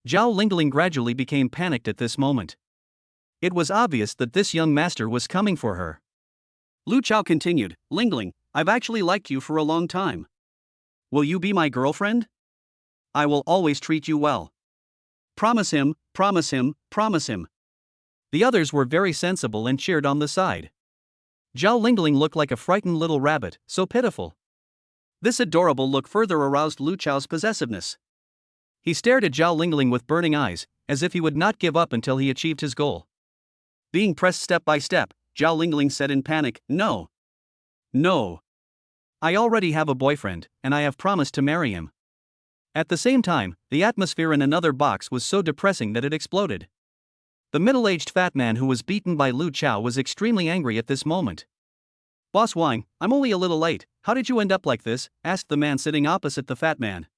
Zhao Lingling gradually became panicked at this moment. It was obvious that this young master was coming for her. Lu Chao continued, Lingling, I've actually liked you for a long time. Will you be my girlfriend? I will always treat you well. Promise him, promise him, promise him. The others were very sensible and cheered on the side. Zhao Lingling looked like a frightened little rabbit, so pitiful. This adorable look further aroused Lu Chao's possessiveness. He stared at Zhao Lingling with burning eyes, as if he would not give up until he achieved his goal. Being pressed step by step, Zhao Lingling said in panic, No. No. I already have a boyfriend, and I have promised to marry him. At the same time, the atmosphere in another box was so depressing that it exploded. The middle-aged fat man who was beaten by Lu Chao was extremely angry at this moment. Boss Wang, I'm only a little late, how did you end up like this? Asked the man sitting opposite the fat man.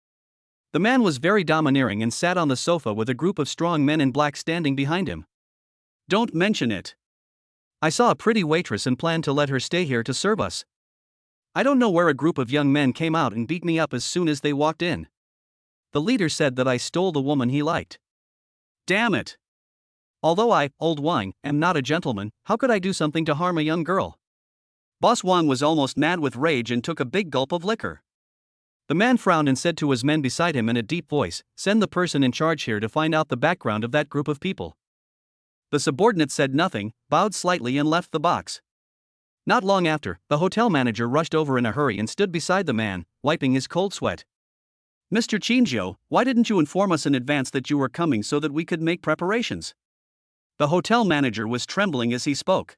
The man was very domineering and sat on the sofa with a group of strong men in black standing behind him. Don't mention it. I saw a pretty waitress and planned to let her stay here to serve us. I don't know where a group of young men came out and beat me up as soon as they walked in. The leader said that I stole the woman he liked. Damn it! Although I, old Wang, am not a gentleman, how could I do something to harm a young girl? Boss Wang was almost mad with rage and took a big gulp of liquor. The man frowned and said to his men beside him in a deep voice, Send the person in charge here to find out the background of that group of people. The subordinate said nothing, bowed slightly and left the box. Not long after, the hotel manager rushed over in a hurry and stood beside the man, wiping his cold sweat. Mr. Qinzhou, why didn't you inform us in advance that you were coming so that we could make preparations? The hotel manager was trembling as he spoke.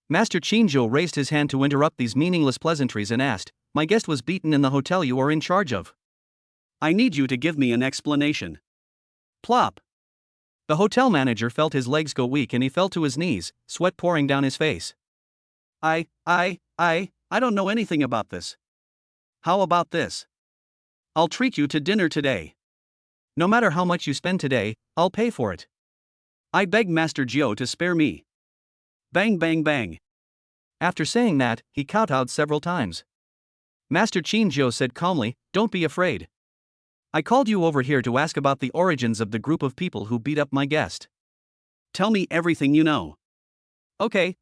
Master Qinzhou raised his hand to interrupt these meaningless pleasantries and asked, My guest was beaten in the hotel you are in charge of. I need you to give me an explanation. Plop. The hotel manager felt his legs go weak and he fell to his knees, sweat pouring down his face. I don't know anything about this. How about this? I'll treat you to dinner today. No matter how much you spend today, I'll pay for it. I beg Master Jiu to spare me. Bang bang bang. After saying that, he kowtowed several times. Master Qinzhou said calmly, Don't be afraid. I called you over here to ask about the origins of the group of people who beat up my guest. Tell me everything you know. Okay.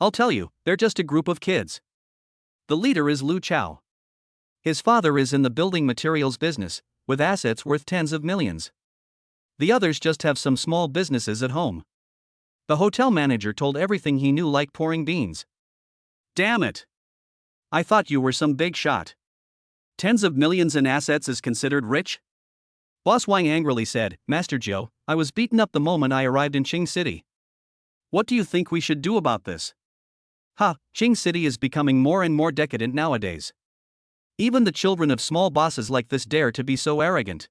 I'll tell you, they're just a group of kids. The leader is Lu Chao. His father is in the building materials business, with assets worth tens of millions. The others just have some small businesses at home. The hotel manager told everything he knew like pouring beans. Damn it! I thought you were some big shot. Tens of millions in assets is considered rich? Boss Wang angrily said, Master Jiu, I was beaten up the moment I arrived in Qing City. What do you think we should do about this? Qing City is becoming more and more decadent nowadays. Even the children of small bosses like this dare to be so arrogant.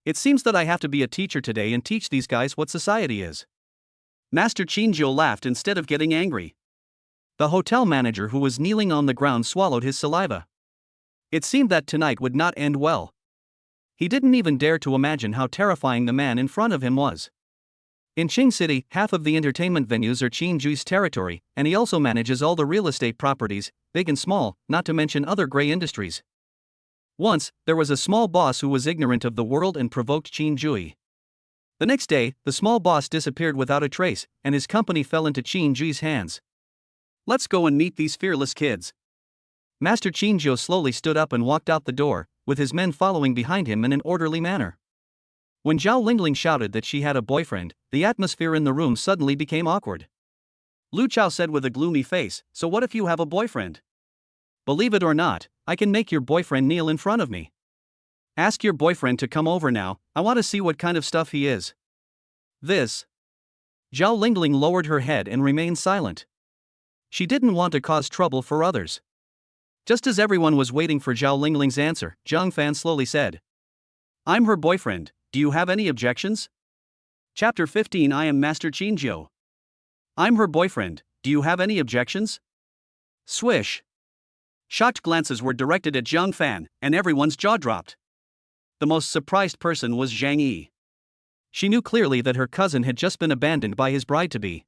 It seems that I have to be a teacher today and teach these guys what society is. Master Qinzhou laughed instead of getting angry. The hotel manager who was kneeling on the ground swallowed his saliva. It seemed that tonight would not end well. He didn't even dare to imagine how terrifying the man in front of him was. In Qing City, half of the entertainment venues are Qinzhui's territory, and he also manages all the real estate properties, big and small, not to mention other gray industries. Once, there was a small boss who was ignorant of the world and provoked Qinzhui. The next day, the small boss disappeared without a trace, and his company fell into Qinzhui's hands. Let's go and meet these fearless kids. Master Qinzhou slowly stood up and walked out the door, with his men following behind him in an orderly manner. When Zhao Lingling shouted that she had a boyfriend, the atmosphere in the room suddenly became awkward. Lu Chao said with a gloomy face, "So what if you have a boyfriend? Believe it or not, I can make your boyfriend kneel in front of me. Ask your boyfriend to come over now, I want to see what kind of stuff he is." This. Zhao Lingling lowered her head and remained silent. She didn't want to cause trouble for others. Just as everyone was waiting for Zhao Lingling's answer, Zhang Fan slowly said, "I'm her boyfriend, do you have any objections?" Chapter 15 I am Master Qin Jiu. I'm her boyfriend, do you have any objections? Swish. Shocked glances were directed at Zhang Fan, and everyone's jaw dropped. The most surprised person was Zhang Yi. She knew clearly that her cousin had just been abandoned by his bride-to-be.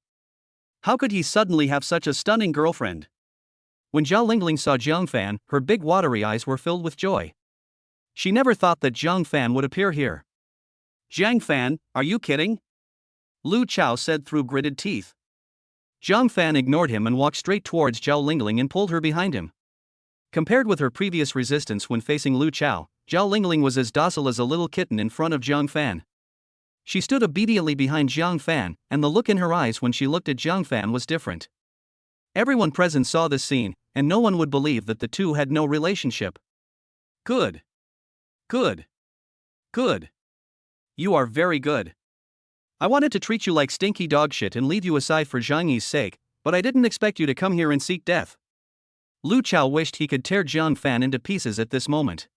How could he suddenly have such a stunning girlfriend? When Zhao Lingling saw Zhang Fan, her big watery eyes were filled with joy. She never thought that Zhang Fan would appear here. "Zhang Fan, are you kidding?" Lu Chao said through gritted teeth. Zhang Fan ignored him and walked straight towards Zhao Lingling and pulled her behind him. Compared with her previous resistance when facing Lu Chao, Zhao Lingling was as docile as a little kitten in front of Zhang Fan. She stood obediently behind Zhang Fan, and the look in her eyes when she looked at Zhang Fan was different. Everyone present saw this scene, and no one would believe that the two had no relationship. Good. Good. Good. You are very good. I wanted to treat you like stinky dog shit and leave you aside for Zhang Yi's sake, but I didn't expect you to come here and seek death. Lu Chao wished he could tear Zhang Fan into pieces at this moment.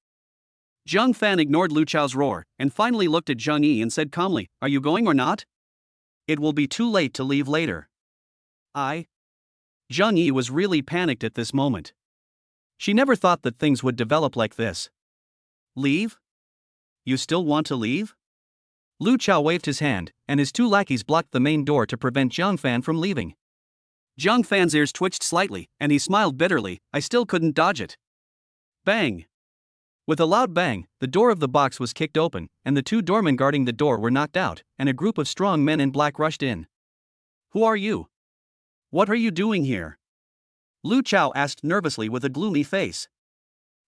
Zhang Fan ignored Lu Chao's roar, and finally looked at Zhang Yi and said calmly, "Are you going or not? It will be too late to leave later." Zhang Yi was really panicked at this moment. She never thought that things would develop like this. "Leave? You still want to leave?" Lu Chao waved his hand, and his two lackeys blocked the main door to prevent Zhang Fan from leaving. Zhang Fan's ears twitched slightly, and he smiled bitterly. "I still couldn't dodge it." Bang! With a loud bang, the door of the box was kicked open, and the two doormen guarding the door were knocked out, and a group of strong men in black rushed in. "Who are you? What are you doing here?" Lu Chao asked nervously with a gloomy face.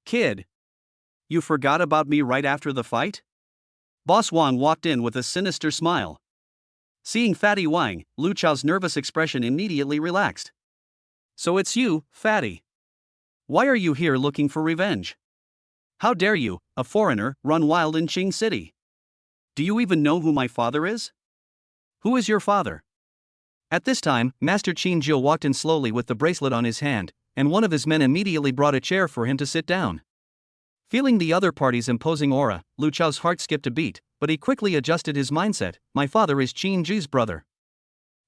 "Kid, you forgot about me right after the fight?" Boss Wang walked in with a sinister smile. Seeing Fatty Wang, Lu Chao's nervous expression immediately relaxed. "So it's you, Fatty. Why are you here looking for revenge? How dare you, a foreigner, run wild in Qing City? Do you even know who my father is? Who is your father?" At this time, Master Qin Jiu walked in slowly with the bracelet on his hand, and one of his men immediately brought a chair for him to sit down. Feeling the other party's imposing aura, Lu Chao's heart skipped a beat, but he quickly adjusted his mindset. "My father is Qin Jiu's brother.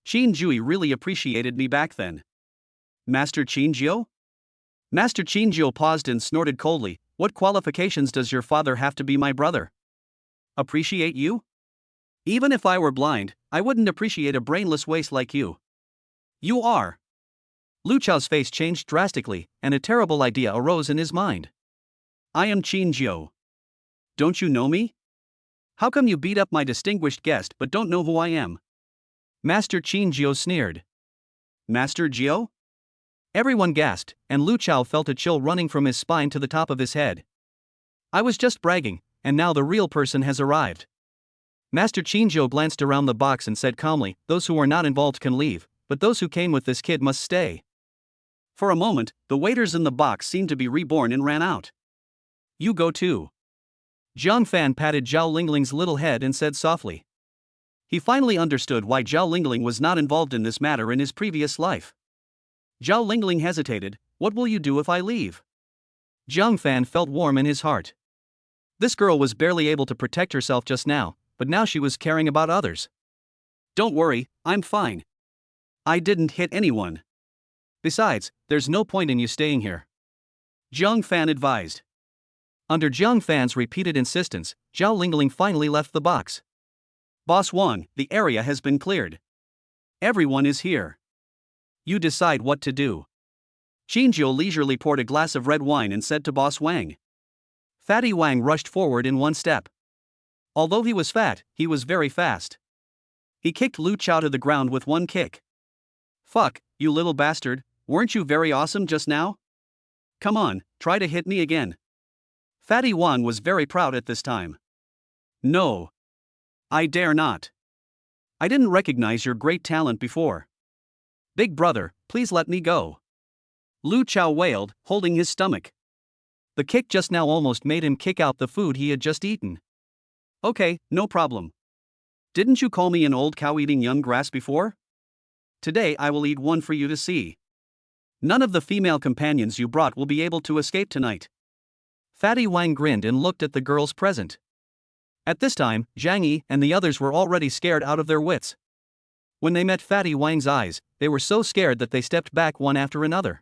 Qin Jiu really appreciated me back then." "Master Qin Jiu?" Master Qin Jiu paused and snorted coldly. "What qualifications does your father have to be my brother? Appreciate you? Even if I were blind, I wouldn't appreciate a brainless waste like you. You are." Lu Chao's face changed drastically, and a terrible idea arose in his mind. "I am Qin Jiu. Don't you know me? How come you beat up my distinguished guest but don't know who I am?" Master Qin Jiu sneered. "Master Jiu?" Everyone gasped, and Lu Chao felt a chill running from his spine to the top of his head. "I was just bragging, and now the real person has arrived." Master Qin Jiu glanced around the box and said calmly, "Those who are not involved can leave, but those who came with this kid must stay." For a moment, the waiters in the box seemed to be reborn and ran out. "You go too." Zhang Fan patted Zhao Lingling's little head and said softly. He finally understood why Zhao Lingling was not involved in this matter in his previous life. Zhao Lingling hesitated. "What will you do if I leave?" Zhang Fan felt warm in his heart. This girl was barely able to protect herself just now, but now she was caring about others. "Don't worry, I'm fine. I didn't hit anyone. Besides, there's no point in you staying here," Zhang Fan advised. Under Zhang Fan's repeated insistence, Zhao Lingling finally left the box. "Boss Wang, the area has been cleared. Everyone is here. You decide what to do." Qin Jiu leisurely poured a glass of red wine and said to Boss Wang. Fatty Wang rushed forward in one step. Although he was fat, he was very fast. He kicked Lu Chao to the ground with one kick. "Fuck, you little bastard, weren't you very awesome just now? Come on, try to hit me again." Fatty Wang was very proud at this time. "No. I dare not. I didn't recognize your great talent before. Big brother, please let me go. Lu Chao wailed, holding his stomach. The kick just now almost made him kick out the food he had just eaten. Okay, no problem. Didn't you call me an old cow eating young grass before? Today I will eat one for you to see. None of the female companions you brought will be able to escape tonight. Fatty Wang grinned and looked at the girls present. At this time, Zhang Yi and the others were already scared out of their wits. When they met Fatty Wang's eyes, they were so scared that they stepped back one after another.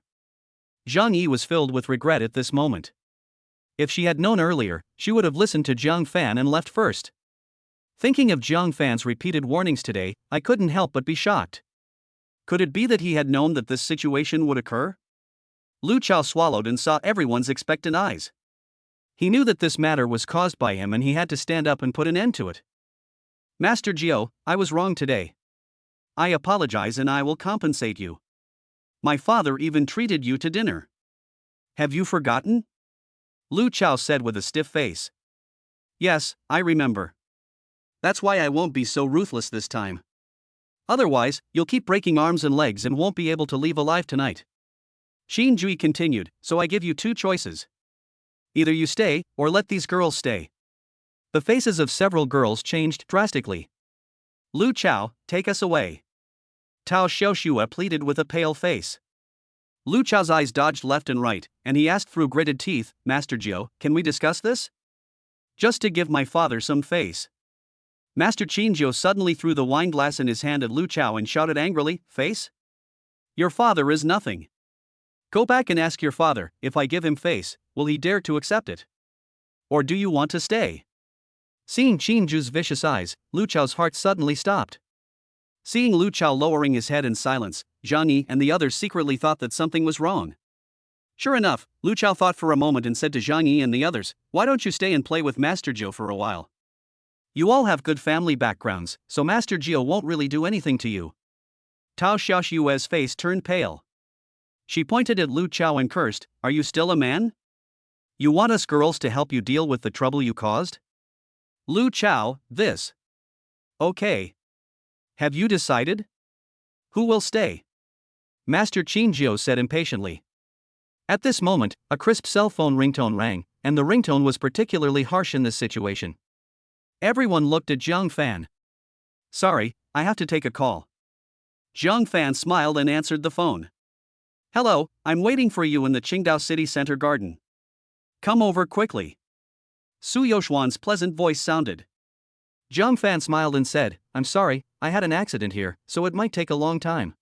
Zhang Yi was filled with regret at this moment. If she had known earlier, she would have listened to Jiang Fan and left first. Thinking of Jiang Fan's repeated warnings today, I couldn't help but be shocked. Could it be that he had known that this situation would occur? Lu Chao swallowed and saw everyone's expectant eyes. He knew that this matter was caused by him and he had to stand up and put an end to it. Master Jiao, I was wrong today. I apologize and I will compensate you. My father even treated you to dinner. Have you forgotten? Lu Chao said with a stiff face. Yes, I remember. That's why I won't be so ruthless this time. Otherwise, you'll keep breaking arms and legs and won't be able to leave alive tonight. Xin Jui continued, so I give you two choices. Either you stay, or let these girls stay. The faces of several girls changed drastically. Lu Chao, take us away. Tao Xiaoxua pleaded with a pale face. Lu Chao's eyes dodged left and right, and he asked through gritted teeth, Master Jiao, can we discuss this? Just to give my father some face. Master Qinjiu suddenly threw the wine glass in his hand at Lu Chao and shouted angrily, face? Your father is nothing. Go back and ask your father, if I give him face, will he dare to accept it? Or do you want to stay? Seeing Qinjiu's vicious eyes, Lu Chao's heart suddenly stopped. Seeing Lu Chao lowering his head in silence, Zhang Yi and the others secretly thought that something was wrong. Sure enough, Lu Chao thought for a moment and said to Zhang Yi and the others, why don't you stay and play with Master Jiao for a while? You all have good family backgrounds, so Master Jiao won't really do anything to you. Tao Xiaoxue's face turned pale. She pointed at Lu Chao and cursed, are you still a man? You want us girls to help you deal with the trouble you caused? Lu Chao, this. Okay. Have you decided? Who will stay? Master Qinjiu said impatiently. At this moment, a crisp cell phone ringtone rang, and the ringtone was particularly harsh in this situation. Everyone looked at Jiang Fan. Sorry, I have to take a call. Jiang Fan smiled and answered the phone. Hello, I'm waiting for you in the Qingdao City Center garden. Come over quickly. Su Yoxuan's pleasant voice sounded. Jiang Fan smiled and said, I'm sorry, I had an accident here, so it might take a long time.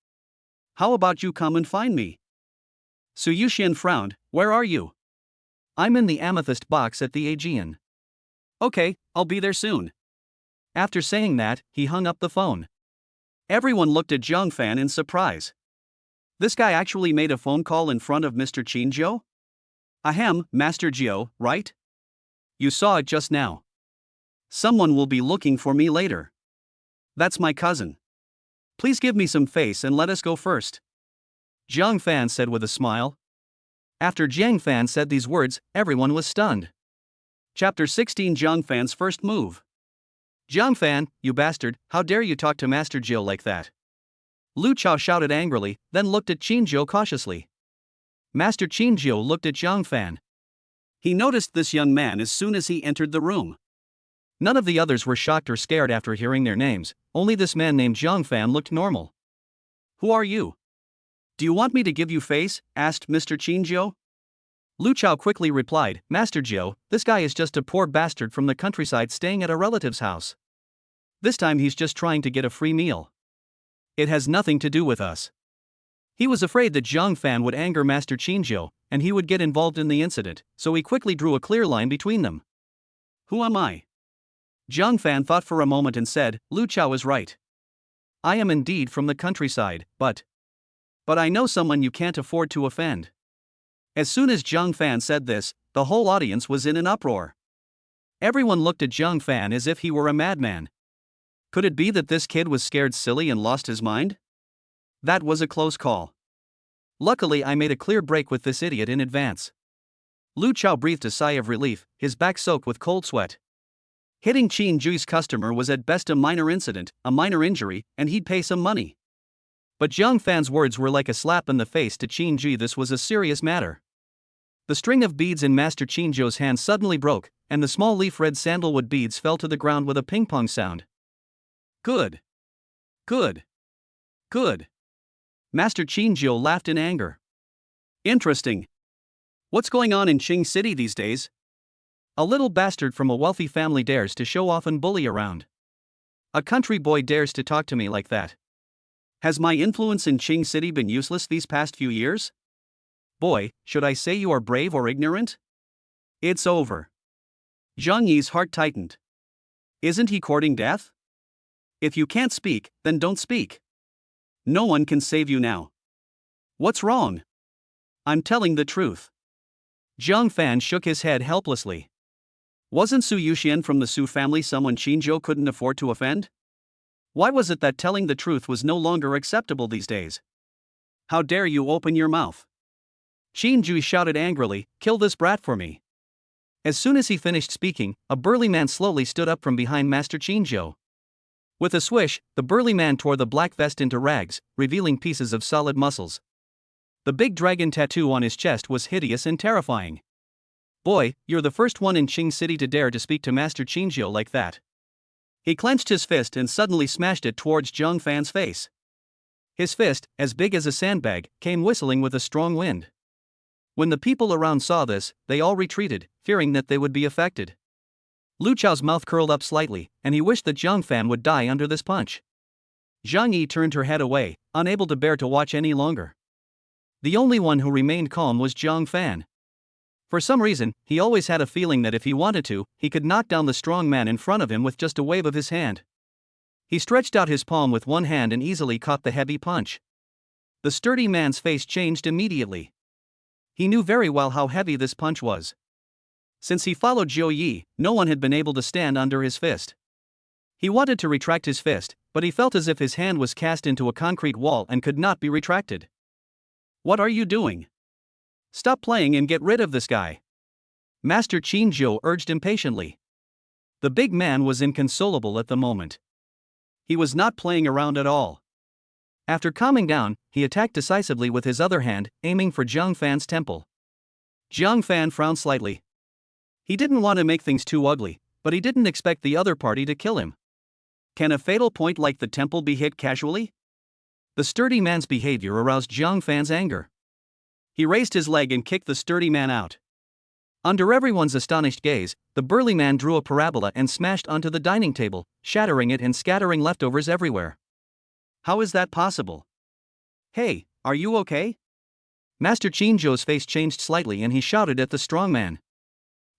How about you come and find me? Su Yuxian frowned, where are you? I'm in the amethyst box at the Aegean. Okay, I'll be there soon. After saying that, he hung up the phone. Everyone looked at Jiang Fan in surprise. This guy actually made a phone call in front of Mr. Qinjiu? Ahem, Master Jiao, right? You saw it just now. Someone will be looking for me later. That's my cousin. Please give me some face and let us go first. Jiang Fan said with a smile. After Jiang Fan said these words, everyone was stunned. Chapter 16 Jiang Fan's first move. Jiang Fan, you bastard, how dare you talk to Master Jiao like that? Lu Chao shouted angrily, then looked at Qinjiu cautiously. Master Qinjiu looked at Jiang Fan. He noticed this young man as soon as he entered the room. None of the others were shocked or scared after hearing their names, only this man named Jiang Fan looked normal. Who are you? Do you want me to give you face? Asked Mr. Qinjiu. Lu Chao quickly replied, Master Jiao, this guy is just a poor bastard from the countryside staying at a relative's house. This time he's just trying to get a free meal. It has nothing to do with us. He was afraid that Jiang Fan would anger Master Qinjiu, and he would get involved in the incident, so he quickly drew a clear line between them. Who am I? Jiang Fan thought for a moment and said, Lu Chao is right. I am indeed from the countryside, but I know someone you can't afford to offend. As soon as Jiang Fan said this, the whole audience was in an uproar. Everyone looked at Jiang Fan as if he were a madman. Could it be that this kid was scared silly and lost his mind? That was a close call. Luckily I made a clear break with this idiot in advance. Lu Chao breathed a sigh of relief, his back soaked with cold sweat. Hitting Qin Jui's customer was at best a minor incident, a minor injury, and he'd pay some money. But Jiang Fan's words were like a slap in the face to Qin Ju. This was a serious matter. The string of beads in Master Qin Ju's hand suddenly broke, and the small leaf-red sandalwood beads fell to the ground with a ping-pong sound. Good. Good. Good. Master Qin Ju laughed in anger. Interesting. What's going on in Qing City these days? A little bastard from a wealthy family dares to show off and bully around. A country boy dares to talk to me like that. Has my influence in Qing City been useless these past few years? Boy, should I say you are brave or ignorant? It's over. Zhang Yi's heart tightened. Isn't he courting death? If you can't speak, then don't speak. No one can save you now. What's wrong? I'm telling the truth. Jiang Fan shook his head helplessly. Wasn't Su Yuxian from the Su family someone Qinzhou couldn't afford to offend? Why was it that telling the truth was no longer acceptable these days? How dare you open your mouth? Qin Ju shouted angrily, "Kill this brat for me." As soon as he finished speaking, a burly man slowly stood up from behind Master Qin Ju. With a swish, the burly man tore the black vest into rags, revealing pieces of solid muscles. The big dragon tattoo on his chest was hideous and terrifying. Boy, you're the first one in Qing City to dare to speak to Master Qin Ju like that. He clenched his fist and suddenly smashed it towards Jiang Fan's face. His fist, as big as a sandbag, came whistling with a strong wind. When the people around saw this, they all retreated, fearing that they would be affected. Lu Chao's mouth curled up slightly, and he wished that Jiang Fan would die under this punch. Zhang Yi turned her head away, unable to bear to watch any longer. The only one who remained calm was Jiang Fan. For some reason, he always had a feeling that if he wanted to, he could knock down the strong man in front of him with just a wave of his hand. He stretched out his palm with one hand and easily caught the heavy punch. The sturdy man's face changed immediately. He knew very well how heavy this punch was. Since he followed Zhou Yi, no one had been able to stand under his fist. He wanted to retract his fist, but he felt as if his hand was cast into a concrete wall and could not be retracted. What are you doing? Stop playing and get rid of this guy. Master Qin Ju urged impatiently. The big man was inconsolable at the moment. He was not playing around at all. After calming down, he attacked decisively with his other hand, aiming for Jiang Fan's temple. Jiang Fan frowned slightly. He didn't want to make things too ugly, but he didn't expect the other party to kill him. Can a fatal point like the temple be hit casually? The sturdy man's behavior aroused Jiang Fan's anger. He raised his leg and kicked the sturdy man out. Under everyone's astonished gaze, the burly man drew a parabola and smashed onto the dining table, shattering it and scattering leftovers everywhere. How is that possible? Hey, are you okay? Master Qin Ju's face changed slightly and he shouted at the strong man.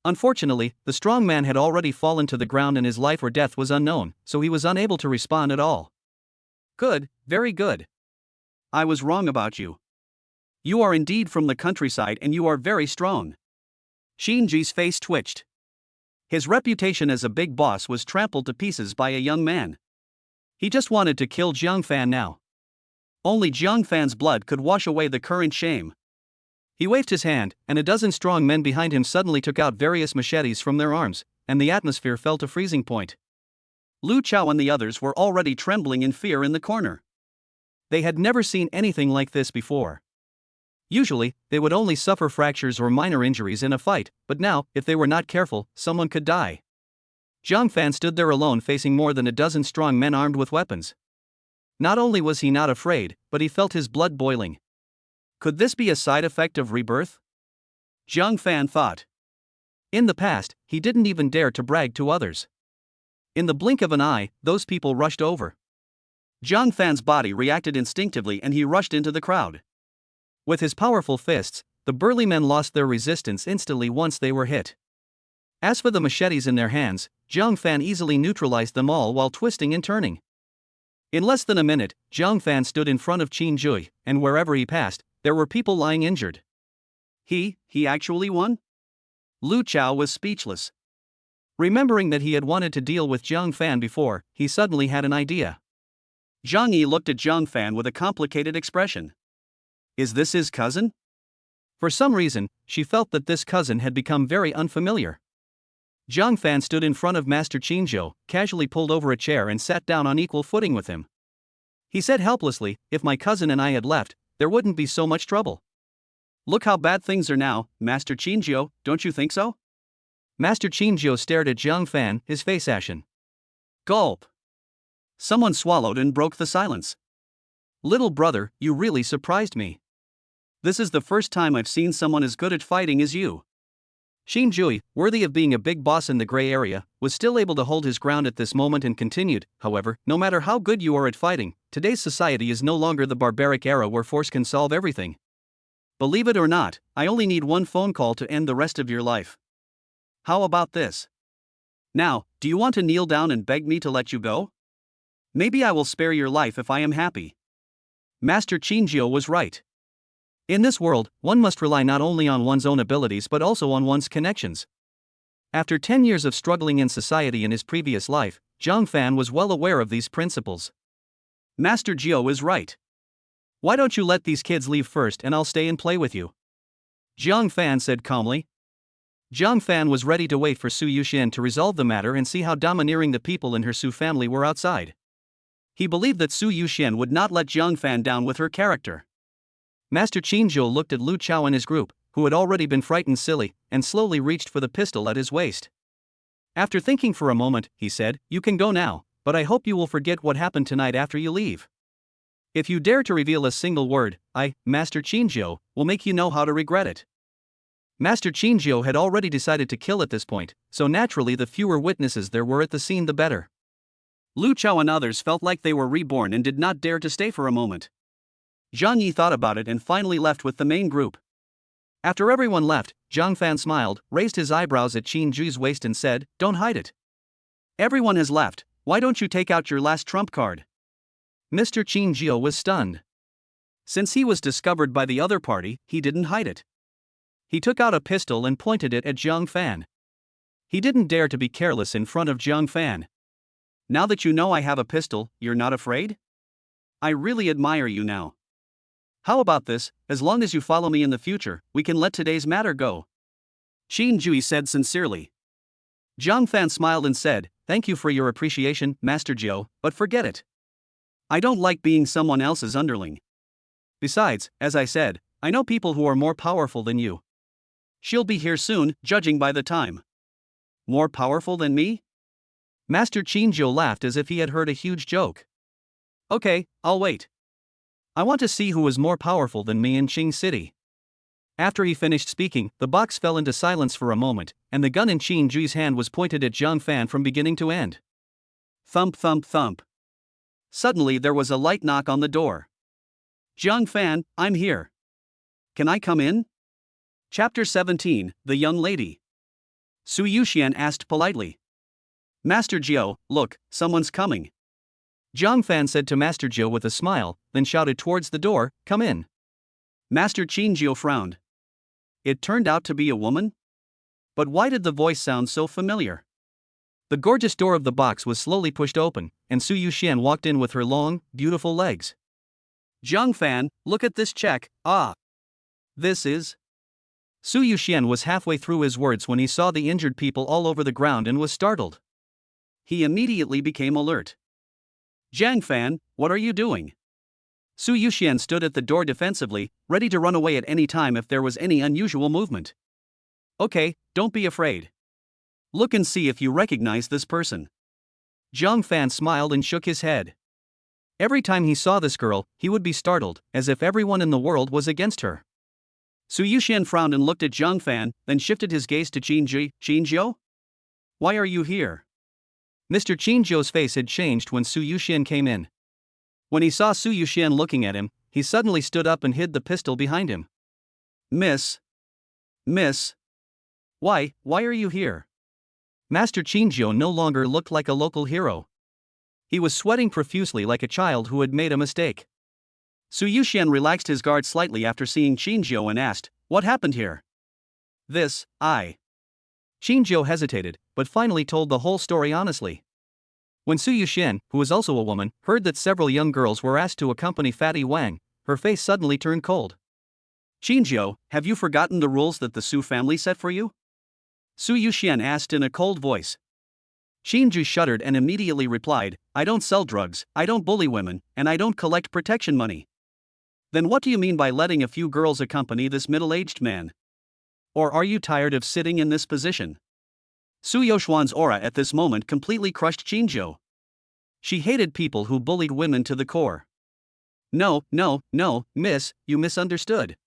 Unfortunately, the strong man had already fallen to the ground and his life or death was unknown, so he was unable to respond at all. Good, very good. I was wrong about you. You are indeed from the countryside and you are very strong. Qin Ju's face twitched. His reputation as a big boss was trampled to pieces by a young man. He just wanted to kill Jiang Fan now. Only Jiang Fan's blood could wash away the current shame. He waved his hand, and a dozen strong men behind him suddenly took out various machetes from their arms, and the atmosphere fell to freezing point. Lu Chao and the others were already trembling in fear in the corner. They had never seen anything like this before. Usually, they would only suffer fractures or minor injuries in a fight, but now, if they were not careful, someone could die. Jiang Fan stood there alone facing more than a dozen strong men armed with weapons. Not only was he not afraid, but he felt his blood boiling. Could this be a side effect of rebirth? Jiang Fan thought. In the past, he didn't even dare to brag to others. In the blink of an eye, those people rushed over. Jiang Fan's body reacted instinctively and he rushed into the crowd. With his powerful fists, the burly men lost their resistance instantly once they were hit. As for the machetes in their hands, Jiang Fan easily neutralized them all while twisting and turning. In less than a minute, Jiang Fan stood in front of Qin Ju, and wherever he passed, there were people lying injured. He actually won? Lu Chao was speechless. Remembering that he had wanted to deal with Jiang Fan before, he suddenly had an idea. Zhang Yi looked at Jiang Fan with a complicated expression. Is this his cousin? For some reason, she felt that this cousin had become very unfamiliar. Jiang Fan stood in front of Master Qingzhou, casually pulled over a chair and sat down on equal footing with him. He said helplessly, if my cousin and I had left, there wouldn't be so much trouble. Look how bad things are now, Master Qingzhou, don't you think so? Master Qingzhou stared at Jiang Fan, his face ashen. Gulp. Someone swallowed and broke the silence. Little brother, you really surprised me. This is the first time I've seen someone as good at fighting as you. Xin Jui, worthy of being a big boss in the gray area, was still able to hold his ground at this moment and continued, however, no matter how good you are at fighting, today's society is no longer the barbaric era where force can solve everything. Believe it or not, I only need one phone call to end the rest of your life. How about this? Now, do you want to kneel down and beg me to let you go? Maybe I will spare your life if I am happy. Master Qingzhou was right. In this world, one must rely not only on one's own abilities but also on one's connections. After 10 years of struggling in society in his previous life, Jiang Fan was well aware of these principles. Master Jiao is right. Why don't you let these kids leave first and I'll stay and play with you? Jiang Fan said calmly. Jiang Fan was ready to wait for Su Yuxian to resolve the matter and see how domineering the people in her Su family were outside. He believed that Su Yuxian would not let Jiang Fan down with her character. Master Qingzhou looked at Lu Chao and his group, who had already been frightened silly, and slowly reached for the pistol at his waist. After thinking for a moment, he said, "You can go now, but I hope you will forget what happened tonight after you leave. If you dare to reveal a single word, I, Master Qingzhou, will make you know how to regret it." Master Qingzhou had already decided to kill at this point, so naturally the fewer witnesses there were at the scene the better. Lu Chao and others felt like they were reborn and did not dare to stay for a moment. Zhang Yi thought about it and finally left with the main group. After everyone left, Jiang Fan smiled, raised his eyebrows at Qin Jui's waist and said, "Don't hide it. Everyone has left, why don't you take out your last trump card?" Mr. Qin Jiao was stunned. Since he was discovered by the other party, he didn't hide it. He took out a pistol and pointed it at Jiang Fan. He didn't dare to be careless in front of Jiang Fan. "Now that you know I have a pistol, you're not afraid? I really admire you now. How about this, as long as you follow me in the future, we can let today's matter go," Qin Jui said sincerely. Jiang Fan smiled and said, "Thank you for your appreciation, Master Jiao, but forget it. I don't like being someone else's underling. Besides, as I said, I know people who are more powerful than you. She'll be here soon, judging by the time." "More powerful than me?" Master Qingzhou laughed as if he had heard a huge joke. "Okay, I'll wait. I want to see who is more powerful than me in Qing City." After he finished speaking, the box fell into silence for a moment, and the gun in Qin Jui's hand was pointed at Jiang Fan from beginning to end. Thump thump thump. Suddenly there was a light knock on the door. "Jiang Fan, I'm here. Can I come in?" Chapter 17, The Young Lady. Su Yuxian asked politely. "Master Jiao, look, someone's coming." Jiang Fan said to Master Jiao with a smile, then shouted towards the door, "Come in." Master Qingzhou frowned. It turned out to be a woman? But why did the voice sound so familiar? The gorgeous door of the box was slowly pushed open, and Su Yuxian walked in with her long, beautiful legs. "Jiang Fan, look at this check, ah. This is..." Su Yuxian was halfway through his words when he saw the injured people all over the ground and was startled. He immediately became alert. "Jiang Fan, what are you doing?" Su Yuxian stood at the door defensively, ready to run away at any time if there was any unusual movement. "Okay, don't be afraid. Look and see if you recognize this person." Jiang Fan smiled and shook his head. Every time he saw this girl, he would be startled, as if everyone in the world was against her. Su Yuxian frowned and looked at Jiang Fan, then shifted his gaze to Qingzhou. "Why are you here?" Mr. Qingzhou's face had changed when Su Yuxian came in. When he saw Su Yuxian looking at him, he suddenly stood up and hid the pistol behind him. Miss. Why are you here?" Master Qingzhou no longer looked like a local hero. He was sweating profusely like a child who had made a mistake. Su Yuxian relaxed his guard slightly after seeing Qingzhou and asked, "What happened here?" Qingzhou hesitated, but finally told the whole story honestly. When Su Yuxian, who was also a woman, heard that several young girls were asked to accompany Fatty Wang, her face suddenly turned cold. "Qingzhou, have you forgotten the rules that the Su family set for you?" Su Yuxian asked in a cold voice. Xinju shuddered and immediately replied, I don't sell drugs, I don't bully women, and I don't collect protection money. Then what do you mean by letting a few girls accompany this middle-aged man? Or are you tired of sitting in this position? Su Yoxuan's aura at this moment completely crushed Xinju. She hated people who bullied women to the core. No, miss, you misunderstood.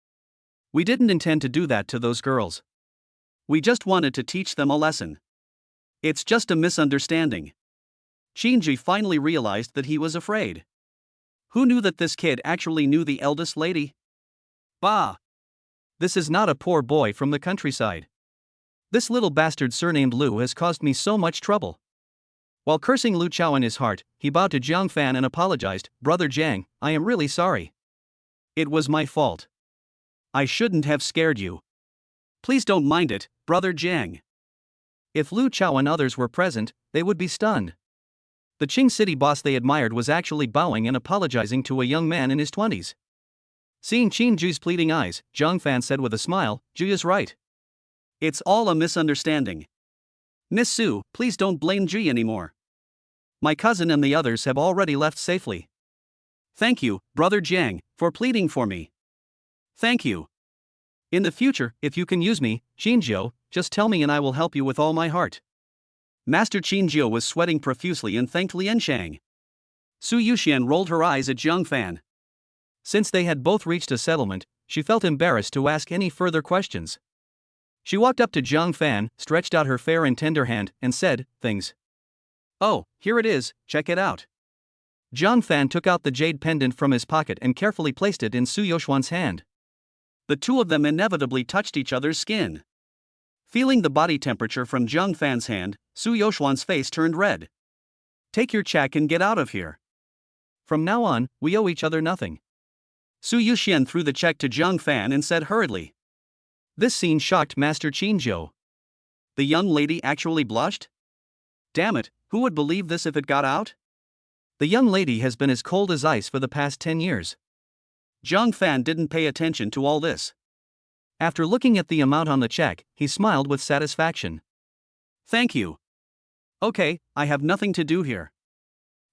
We didn't intend to do that to those girls. We just wanted to teach them a lesson. It's just a misunderstanding. Xinju finally realized that he was afraid. Who knew that this kid actually knew the eldest lady? Bah! This is not a poor boy from the countryside. This little bastard surnamed Lu has caused me so much trouble. While cursing Lu Chao in his heart, he bowed to Jiang Fan and apologized. Brother Jiang, I am really sorry. It was my fault. I shouldn't have scared you. Please don't mind it, Brother Jiang. If Lu Chao and others were present, they would be stunned. The Qing city boss they admired was actually bowing and apologizing to a young man in his 20s. Seeing Qinju's pleading eyes, Jiang Fan said with a smile, Ju is right. It's all a misunderstanding. Miss Su, please don't blame Ji anymore. My cousin and the others have already left safely. Thank you, Brother Jiang, for pleading for me. Thank you. In the future, if you can use me, Xinjiu, just tell me and I will help you with all my heart. Master Xinjiu was sweating profusely and thanked Lianshang. Su Yuxian rolled her eyes at Jiang Fan. Since they had both reached a settlement, she felt embarrassed to ask any further questions. She walked up to Jiang Fan, stretched out her fair and tender hand, and said, Things. Oh, here it is, check it out. Jiang Fan took out the jade pendant from his pocket and carefully placed it in Su Yoxuan's hand. The two of them inevitably touched each other's skin. Feeling the body temperature from Jiang Fan's hand, Su Yoxuan's face turned red. Take your check and get out of here. From now on, we owe each other nothing. Su Yuxian threw the check to Jiang Fan and said hurriedly. This scene shocked Master Qinzhou. The young lady actually blushed? Damn it, who would believe this if it got out? The young lady has been as cold as ice for the past 10 years. Jiang Fan didn't pay attention to all this. After looking at the amount on the check, he smiled with satisfaction. Thank you. Okay, I have nothing to do here.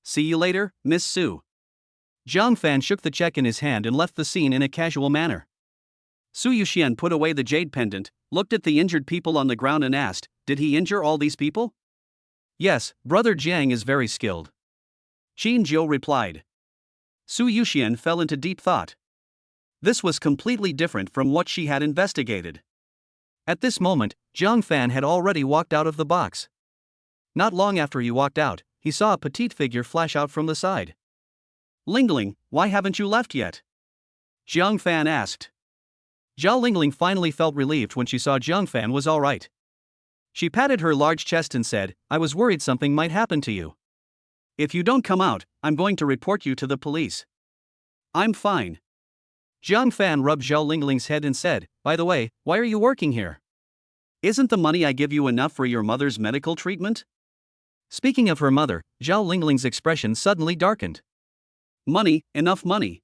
See you later, Miss Su. Jiang Fan shook the check in his hand and left the scene in a casual manner. Su Yuxian put away the jade pendant, looked at the injured people on the ground and asked, Did he injure all these people? Yes, Brother Jiang is very skilled. Qinjiu replied. Su Yuxian fell into deep thought. This was completely different from what she had investigated. At this moment, Jiang Fan had already walked out of the box. Not long after he walked out, he saw a petite figure flash out from the side. Lingling, why haven't you left yet? Jiang Fan asked. Zhao Lingling finally felt relieved when she saw Jiang Fan was all right. She patted her large chest and said, I was worried something might happen to you. If you don't come out, I'm going to report you to the police. I'm fine. Jiang Fan rubbed Zhao Lingling's head and said, By the way, why are you working here? Isn't the money I give you enough for your mother's medical treatment? Speaking of her mother, Zhao Lingling's expression suddenly darkened. Money, enough money.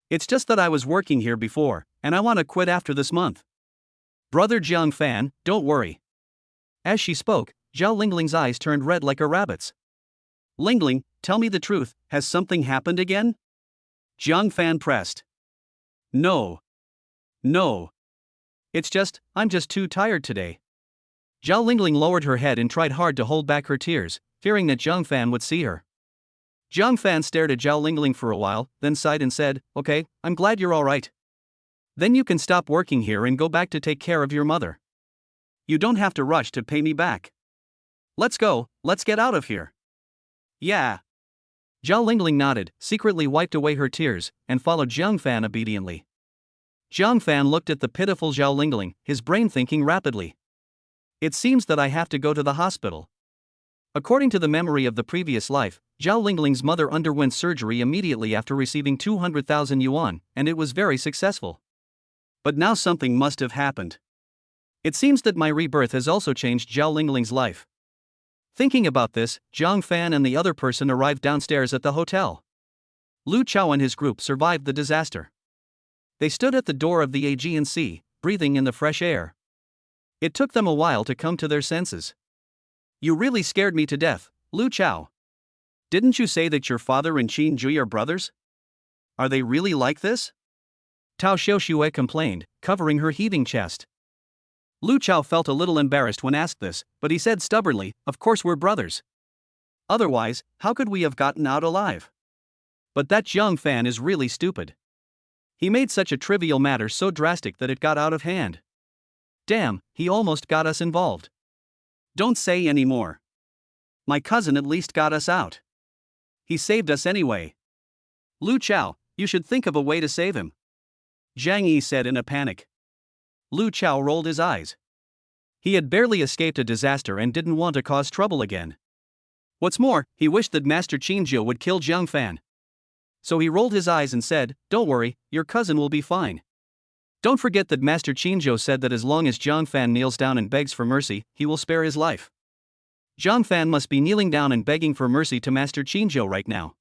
It's just that I was working here before, and I want to quit after this month. Brother Jiang Fan, don't worry. As she spoke, Zhao Lingling's eyes turned red like a rabbit's. Lingling, tell me the truth, has something happened again? Jiang Fan pressed. No. I'm just too tired today. Zhao Lingling lowered her head and tried hard to hold back her tears, fearing that Jiang Fan would see her. Jiang Fan stared at Zhao Lingling for a while, then sighed and said, Okay, I'm glad you're all right. Then you can stop working here and go back to take care of your mother. You don't have to rush to pay me back. Let's go, let's get out of here. Yeah. Zhao Lingling nodded, secretly wiped away her tears, and followed Jiang Fan obediently. Jiang Fan looked at the pitiful Zhao Lingling, his brain thinking rapidly. It seems that I have to go to the hospital. According to the memory of the previous life, Zhao Lingling's mother underwent surgery immediately after receiving 200,000 yuan, and it was very successful. But now something must have happened. It seems that my rebirth has also changed Zhao Lingling's life. Thinking about this, Jiang Fan and the other person arrived downstairs at the hotel. Lu Chao and his group survived the disaster. They stood at the door of the Aegean Sea, breathing in the fresh air. It took them a while to come to their senses. You really scared me to death, Lu Chao. Didn't you say that your father and Qin Jui are brothers? Are they really like this? Tao Xiaoxue complained, covering her heaving chest. Lu Chao felt a little embarrassed when asked this, but he said stubbornly, "Of course we're brothers. Otherwise, how could we have gotten out alive? But that Jiang Fan is really stupid. He made such a trivial matter so drastic that it got out of hand. Damn, he almost got us involved. Don't say any more. My cousin at least got us out. He saved us anyway. Lu Chao, you should think of a way to save him," Zhang Yi said in a panic. Lu Chao rolled his eyes. He had barely escaped a disaster and didn't want to cause trouble again. What's more, he wished that Master Qinzhou would kill Jiang Fan. So he rolled his eyes and said, "Don't worry, your cousin will be fine. Don't forget that Master Qinzhou said that as long as Jiang Fan kneels down and begs for mercy, he will spare his life. Jiang Fan must be kneeling down and begging for mercy to Master Qinzhou right now.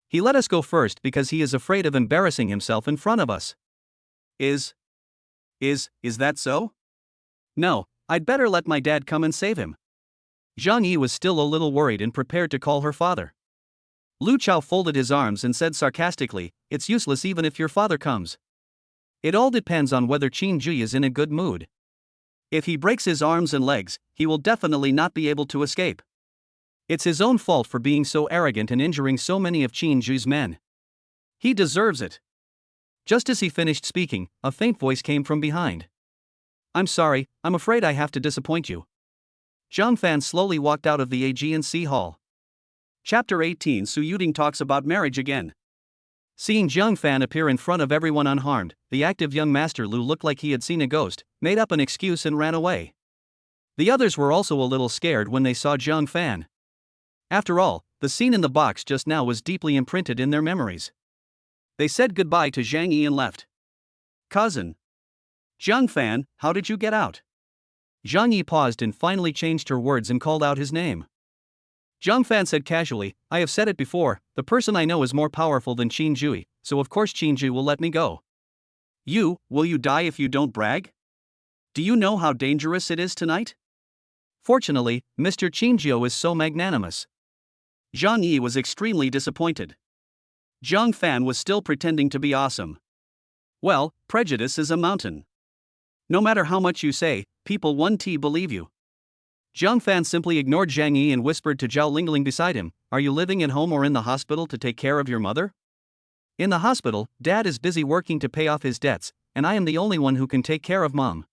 He let us go first because he is afraid of embarrassing himself in front of us." Is that so? No, I'd better let my dad come and save him. Zhang Yi was still a little worried and prepared to call her father. Lu Chao folded his arms and said sarcastically, "It's useless even if your father comes. It all depends on whether Qin Jui is in a good mood. If he breaks his arms and legs, he will definitely not be able to escape. It's his own fault for being so arrogant and injuring so many of Qin Jui's men. He deserves it." Just as he finished speaking, a faint voice came from behind. "I'm sorry, I'm afraid I have to disappoint you." Jiang Fan slowly walked out of the Aegean Sea Hall. Chapter 18. Su Yuding talks about marriage again. Seeing Jiang Fan appear in front of everyone unharmed, the active young Master Lu looked like he had seen a ghost, made up an excuse and ran away. The others were also a little scared when they saw Jiang Fan. After all, the scene in the box just now was deeply imprinted in their memories. They said goodbye to Zhang Yi and left. "Cousin. Jiang Fan, how did you get out?" Zhang Yi paused and finally changed her words and called out his name. Jiang Fan said casually, "I have said it before, the person I know is more powerful than Qin Jui, so of course Qin Jui will let me go." Will you die if you don't brag? Do you know how dangerous it is tonight? Fortunately, Mr. Qinzhou is so magnanimous. Zhang Yi was extremely disappointed. Jiang Fan was still pretending to be awesome. Well, prejudice is a mountain. No matter how much you say, people won't believe you. Jiang Fan simply ignored Zhang Yi and whispered to Zhao Lingling beside him, "Are you living at home or in the hospital to take care of your mother?" "In the hospital, Dad is busy working to pay off his debts, and I am the only one who can take care of Mom."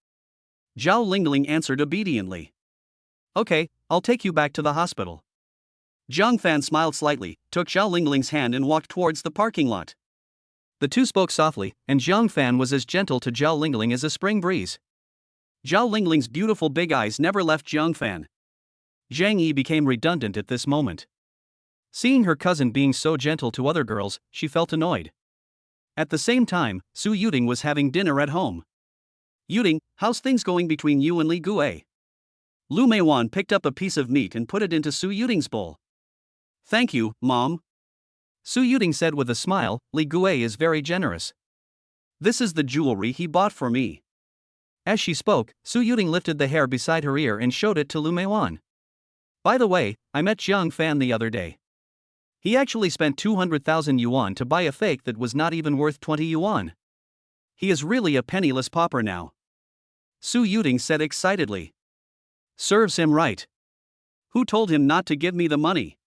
Zhao Lingling answered obediently. "Okay, I'll take you back to the hospital." Jiang Fan smiled slightly, took Zhao Lingling's hand and walked towards the parking lot. The two spoke softly, and Jiang Fan was as gentle to Zhao Lingling as a spring breeze. Zhao Lingling's beautiful big eyes never left Jiang Fan. Zhang Yi became redundant at this moment. Seeing her cousin being so gentle to other girls, she felt annoyed. At the same time, Su Yuding was having dinner at home. "Yuding, how's things going between you and Li Gue?" Lu Meiwan picked up a piece of meat and put it into Su Yuding's bowl. "Thank you, Mom." Su Yuding said with a smile, "Li Gue is very generous. This is the jewelry he bought for me." As she spoke, Su Yuding lifted the hair beside her ear and showed it to Lu Meiwan. "By the way, I met Jiang Fan the other day. He actually spent 200,000 yuan to buy a fake that was not even worth 20 yuan. He is really a penniless pauper now." Su Yuding said excitedly. "Serves him right. Who told him not to give me the money?"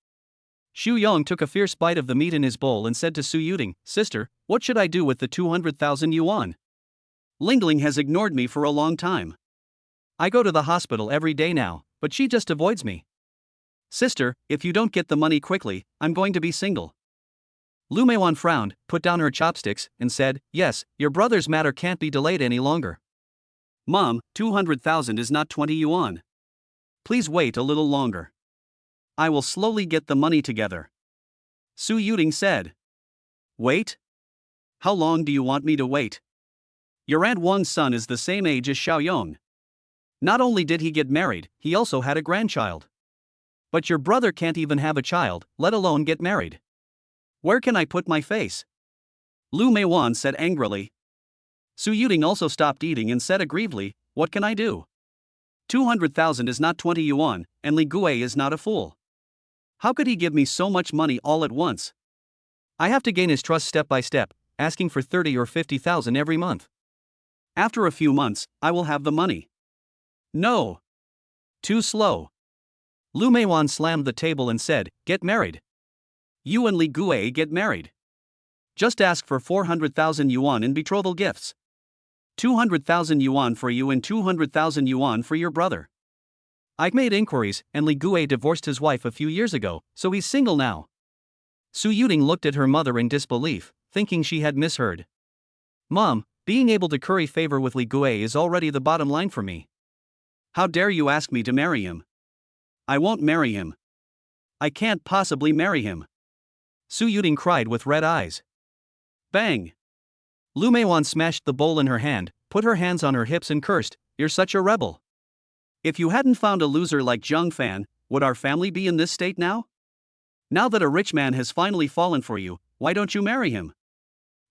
Xu Yong took a fierce bite of the meat in his bowl and said to Su Yuding, "Sister, what should I do with the 200,000 yuan? Lingling has ignored me for a long time. I go to the hospital every day now, but she just avoids me. Sister, if you don't get the money quickly, I'm going to be single." Lu Meiwan frowned, put down her chopsticks, and said, "Yes, your brother's matter can't be delayed any longer. Mom, 200,000 is not 20 yuan. Please wait a little longer. I will slowly get the money together." Su Yuding said. "Wait? How long do you want me to wait? Your Aunt Wang's son is the same age as Xiaoyong. Not only did he get married, he also had a grandchild. But your brother can't even have a child, let alone get married. Where can I put my face?" Lu Meiwan said angrily. Su Yuding also stopped eating and said aggrievedly, "What can I do? 200,000 is not 20 yuan, and Li Gui is not a fool. How could he give me so much money all at once? I have to gain his trust step by step, asking for 30 or 50,000 every month. After a few months, I will have the money. No. Too slow. Lu Meiwan slammed the table and said, "Get married. You and Li Gui get married. Just ask for 400,000 yuan in betrothal gifts. 200,000 yuan for you and 200,000 yuan for your brother. I've made inquiries, and Li Gui divorced his wife a few years ago, so he's single now." Su Yuting looked at her mother in disbelief, thinking she had misheard. "Mom, being able to curry favor with Li Gui is already the bottom line for me. How dare you ask me to marry him? I won't marry him. I can't possibly marry him." Su Yuting cried with red eyes. Bang! Lu Meiwan smashed the bowl in her hand, put her hands on her hips and cursed, "You're such a rebel. If you hadn't found a loser like Zhang Fan, would our family be in this state now? Now that a rich man has finally fallen for you, why don't you marry him?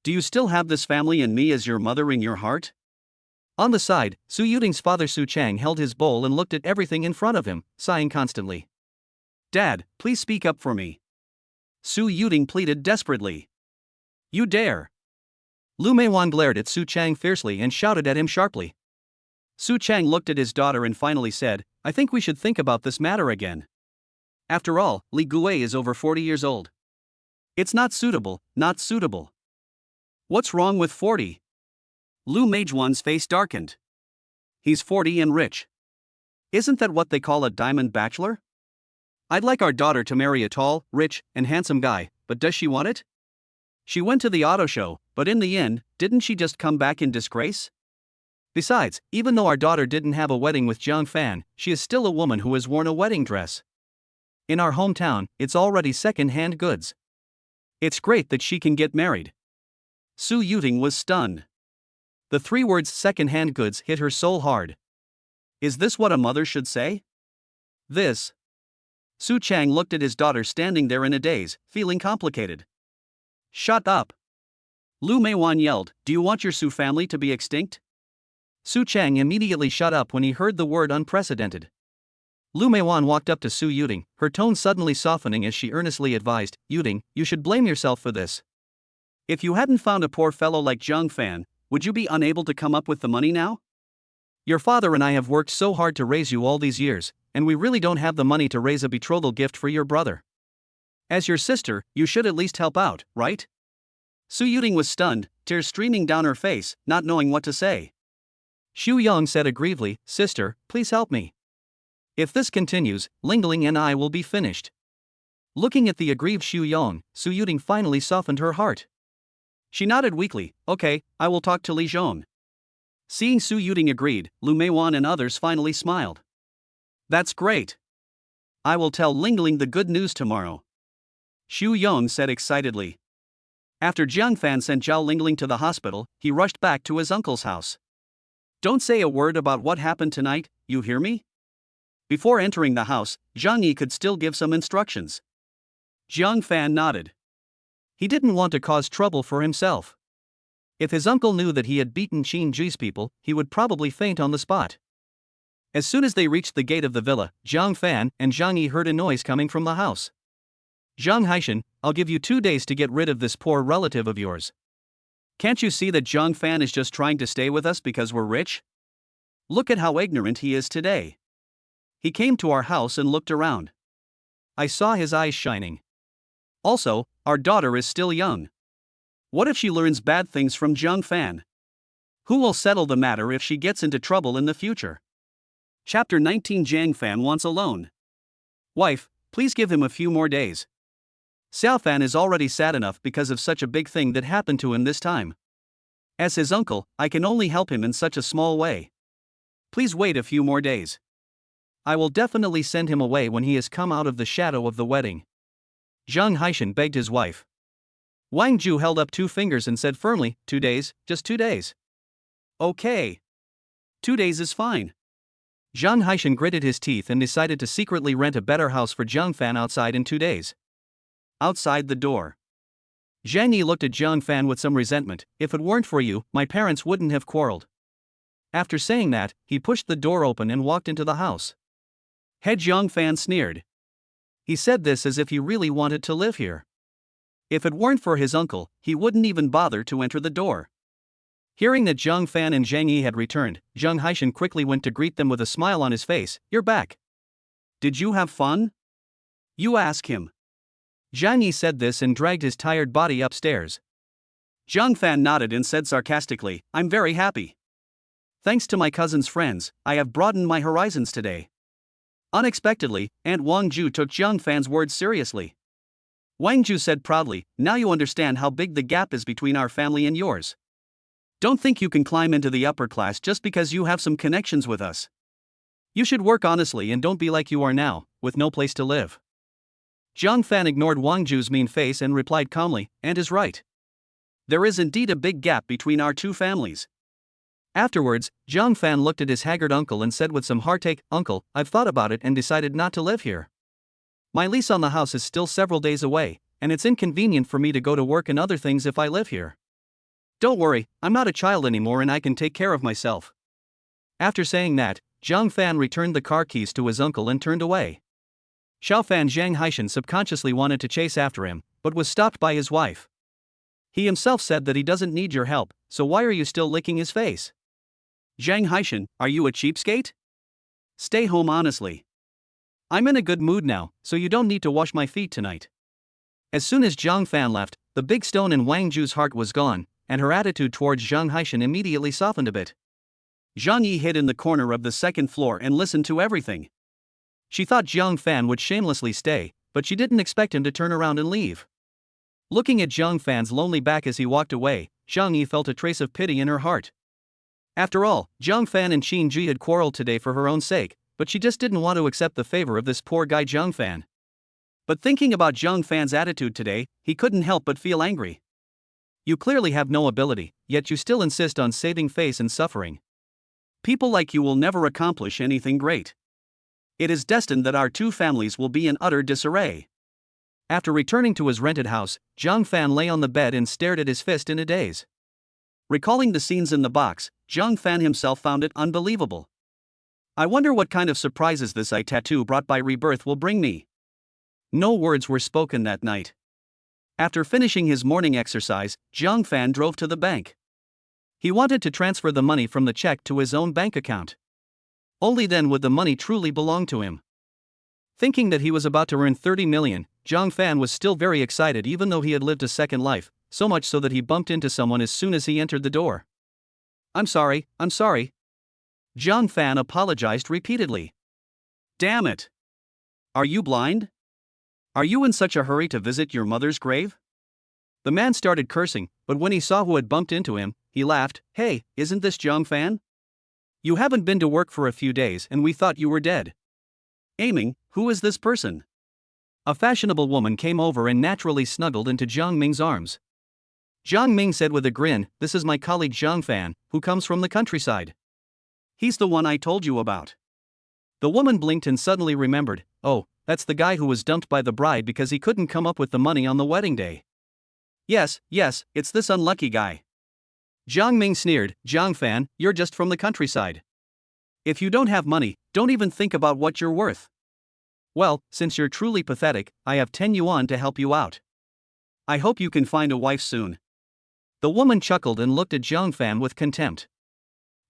Do you still have this family and me as your mother in your heart?" On the side, Su Yuting's father Su Chang held his bowl and looked at everything in front of him, sighing constantly. "Dad, please speak up for me." Su Yuting pleaded desperately. "You dare!" Lu Meiwan glared at Su Chang fiercely and shouted at him sharply. Su Chang looked at his daughter and finally said, "I think we should think about this matter again. After all, Li Gui is over 40 years old. It's not suitable, not suitable." "What's wrong with 40? Lu Meijuan's face darkened. "He's 40 and rich. Isn't that what they call a diamond bachelor? I'd like our daughter to marry a tall, rich, and handsome guy, but does she want it? She went to the auto show, but in the end, didn't she just come back in disgrace? Besides, even though our daughter didn't have a wedding with Zhang Fan, she is still a woman who has worn a wedding dress. In our hometown, it's already second-hand goods. It's great that she can get married." Su Yuting was stunned. The three words second-hand goods hit her soul hard. Is this what a mother should say? This. Su Chang looked at his daughter standing there in a daze, feeling complicated. "Shut up!" Lu Meiwan yelled, "Do you want your Su family to be extinct?" Su Chang immediately shut up when he heard the word unprecedented. Lu Meiwan walked up to Su Yuting, her tone suddenly softening as she earnestly advised, "Yuting, you should blame yourself for this. If you hadn't found a poor fellow like Zhang Fan, would you be unable to come up with the money now? Your father and I have worked so hard to raise you all these years, and we really don't have the money to raise a betrothal gift for your brother. As your sister, you should at least help out, right?" Su Yuting was stunned, tears streaming down her face, not knowing what to say. Xu Yong said aggrievely, "Sister, please help me. If this continues, Lingling and I will be finished." Looking at the aggrieved Xu Yong, Su Yuting finally softened her heart. She nodded weakly, "Okay, I will talk to Li Zhong." Seeing Su Yuting agreed, Lu Meiwan and others finally smiled. "That's great. I will tell Lingling the good news tomorrow," Xu Yong said excitedly. After Jiang Fan sent Zhao Lingling to the hospital, he rushed back to his uncle's house. "Don't say a word about what happened tonight, you hear me?" Before entering the house, Zhang Yi could still give some instructions. Jiang Fan nodded. He didn't want to cause trouble for himself. If his uncle knew that he had beaten Qin Ji's people, he would probably faint on the spot. As soon as they reached the gate of the villa, Jiang Fan and Zhang Yi heard a noise coming from the house. "Zhang Haishan, I'll give you 2 days to get rid of this poor relative of yours. Can't you see that Zhang Fan is just trying to stay with us because we're rich? Look at how ignorant he is today. He came to our house and looked around. I saw his eyes shining. Also, our daughter is still young. What if she learns bad things from Zhang Fan? Who will settle the matter if she gets into trouble in the future?" Chapter 19. Zhang Fan wants a loan. "Wife, please give him a few more days. Xiao Fan is already sad enough because of such a big thing that happened to him this time. As his uncle, I can only help him in such a small way. Please wait a few more days. I will definitely send him away when he has come out of the shadow of the wedding." Zhang Haishan begged his wife. Wang Ju held up 2 fingers and said firmly, 2 days, just 2 days. "Okay. 2 days is fine." Zhang Haishan gritted his teeth and decided to secretly rent a better house for Zhang Fan outside in 2 days. Outside the door, Zhang Yi looked at Zhang Fan with some resentment. "If it weren't for you, my parents wouldn't have quarreled. After saying that, he pushed the door open and walked into the house. He Jiangfan sneered. He said this as if he really wanted to live here. If it weren't for his uncle, he wouldn't even bother to enter the door. Hearing that Zhang Fan and Zhang Yi had returned, Zhang Haishan quickly went to greet them with a smile on his face. You're back. Did you have fun? You ask him. Zhang Yi said this and dragged his tired body upstairs. Zhang Fan nodded and said sarcastically, I'm very happy. Thanks to my cousin's friends, I have broadened my horizons today. Unexpectedly, Aunt Wang Ju took Zhang Fan's words seriously. Wang Ju said proudly, now you understand how big the gap is between our family and yours. Don't think you can climb into the upper class just because you have some connections with us. You should work honestly and don't be like you are now, with no place to live. Zhang Fan ignored Wang Ju's mean face and replied calmly, and is right. There is indeed a big gap between our two families. Afterwards, Zhang Fan looked at his haggard uncle and said with some heartache, Uncle, I've thought about it and decided not to live here. My lease on the house is still several days away, and it's inconvenient for me to go to work and other things if I live here. Don't worry, I'm not a child anymore and I can take care of myself. After saying that, Zhang Fan returned the car keys to his uncle and turned away. Xiaofan Zhang Haishan subconsciously wanted to chase after him, but was stopped by his wife. He himself said that he doesn't need your help, so why are you still licking his face? Zhang Haishan, are you a cheapskate? Stay home honestly. I'm in a good mood now, so you don't need to wash my feet tonight. As soon as Zhang Fan left, the big stone in Wang Ju's heart was gone, and her attitude towards Zhang Haishan immediately softened a bit. Zhang Yi hid in the corner of the second floor and listened to everything. She thought Zhang Fan would shamelessly stay, but she didn't expect him to turn around and leave. Looking at Zhang Fan's lonely back as he walked away, Zhang Yi felt a trace of pity in her heart. After all, Zhang Fan and Qin Ji had quarreled today for her own sake, but she just didn't want to accept the favor of this poor guy Zhang Fan. But thinking about Zhang Fan's attitude today, he couldn't help but feel angry. You clearly have no ability, yet you still insist on saving face and suffering. People like you will never accomplish anything great. It is destined that our two families will be in utter disarray. After returning to his rented house, Zhang Fan lay on the bed and stared at his fist in a daze. Recalling the scenes in the box, Zhang Fan himself found it unbelievable. I wonder what kind of surprises this eye tattoo brought by Rebirth will bring me. No words were spoken that night. After finishing his morning exercise, Zhang Fan drove to the bank. He wanted to transfer the money from the check to his own bank account. Only then would the money truly belong to him. Thinking that he was about to earn 30 million, Zhang Fan was still very excited even though he had lived a second life, so much so that he bumped into someone as soon as he entered the door. I'm sorry. Zhang Fan apologized repeatedly. Damn it! Are you blind? Are you in such a hurry to visit your mother's grave? The man started cursing, but when he saw who had bumped into him, he laughed. Hey, isn't this Zhang Fan? You haven't been to work for a few days and we thought you were dead. Aiming, who is this person? A fashionable woman came over and naturally snuggled into Jiang Ming's arms. Jiang Ming said with a grin, this is my colleague Zhang Fan, who comes from the countryside. He's the one I told you about. The woman blinked and suddenly remembered, oh, that's the guy who was dumped by the bride because he couldn't come up with the money on the wedding day. Yes, it's this unlucky guy. Jiang Ming sneered, Zhang Fan, you're just from the countryside. If you don't have money, don't even think about what you're worth. Well, since you're truly pathetic, I have 10 yuan to help you out. I hope you can find a wife soon. The woman chuckled and looked at Zhang Fan with contempt.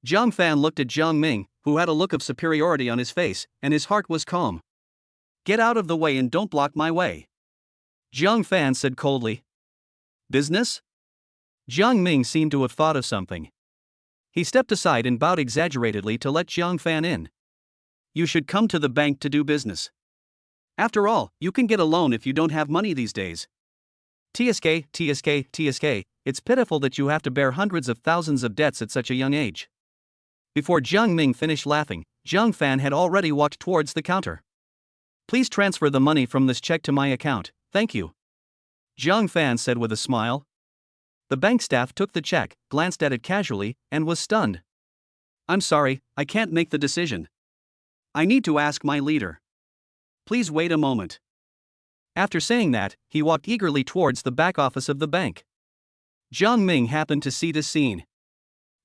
Zhang Fan looked at Jiang Ming, who had a look of superiority on his face, and his heart was calm. Get out of the way and don't block my way. Zhang Fan said coldly. Business? Jiang Ming seemed to have thought of something. He stepped aside and bowed exaggeratedly to let Zhang Fan in. You should come to the bank to do business. After all, you can get a loan if you don't have money these days. TSK, it's pitiful that you have to bear hundreds of thousands of debts at such a young age. Before Jiang Ming finished laughing, Zhang Fan had already walked towards the counter. Please transfer the money from this check to my account, thank you. Zhang Fan said with a smile. The bank staff took the check, glanced at it casually, and was stunned. I'm sorry, I can't make the decision. I need to ask my leader. Please wait a moment. After saying that, he walked eagerly towards the back office of the bank. Jiang Ming happened to see this scene.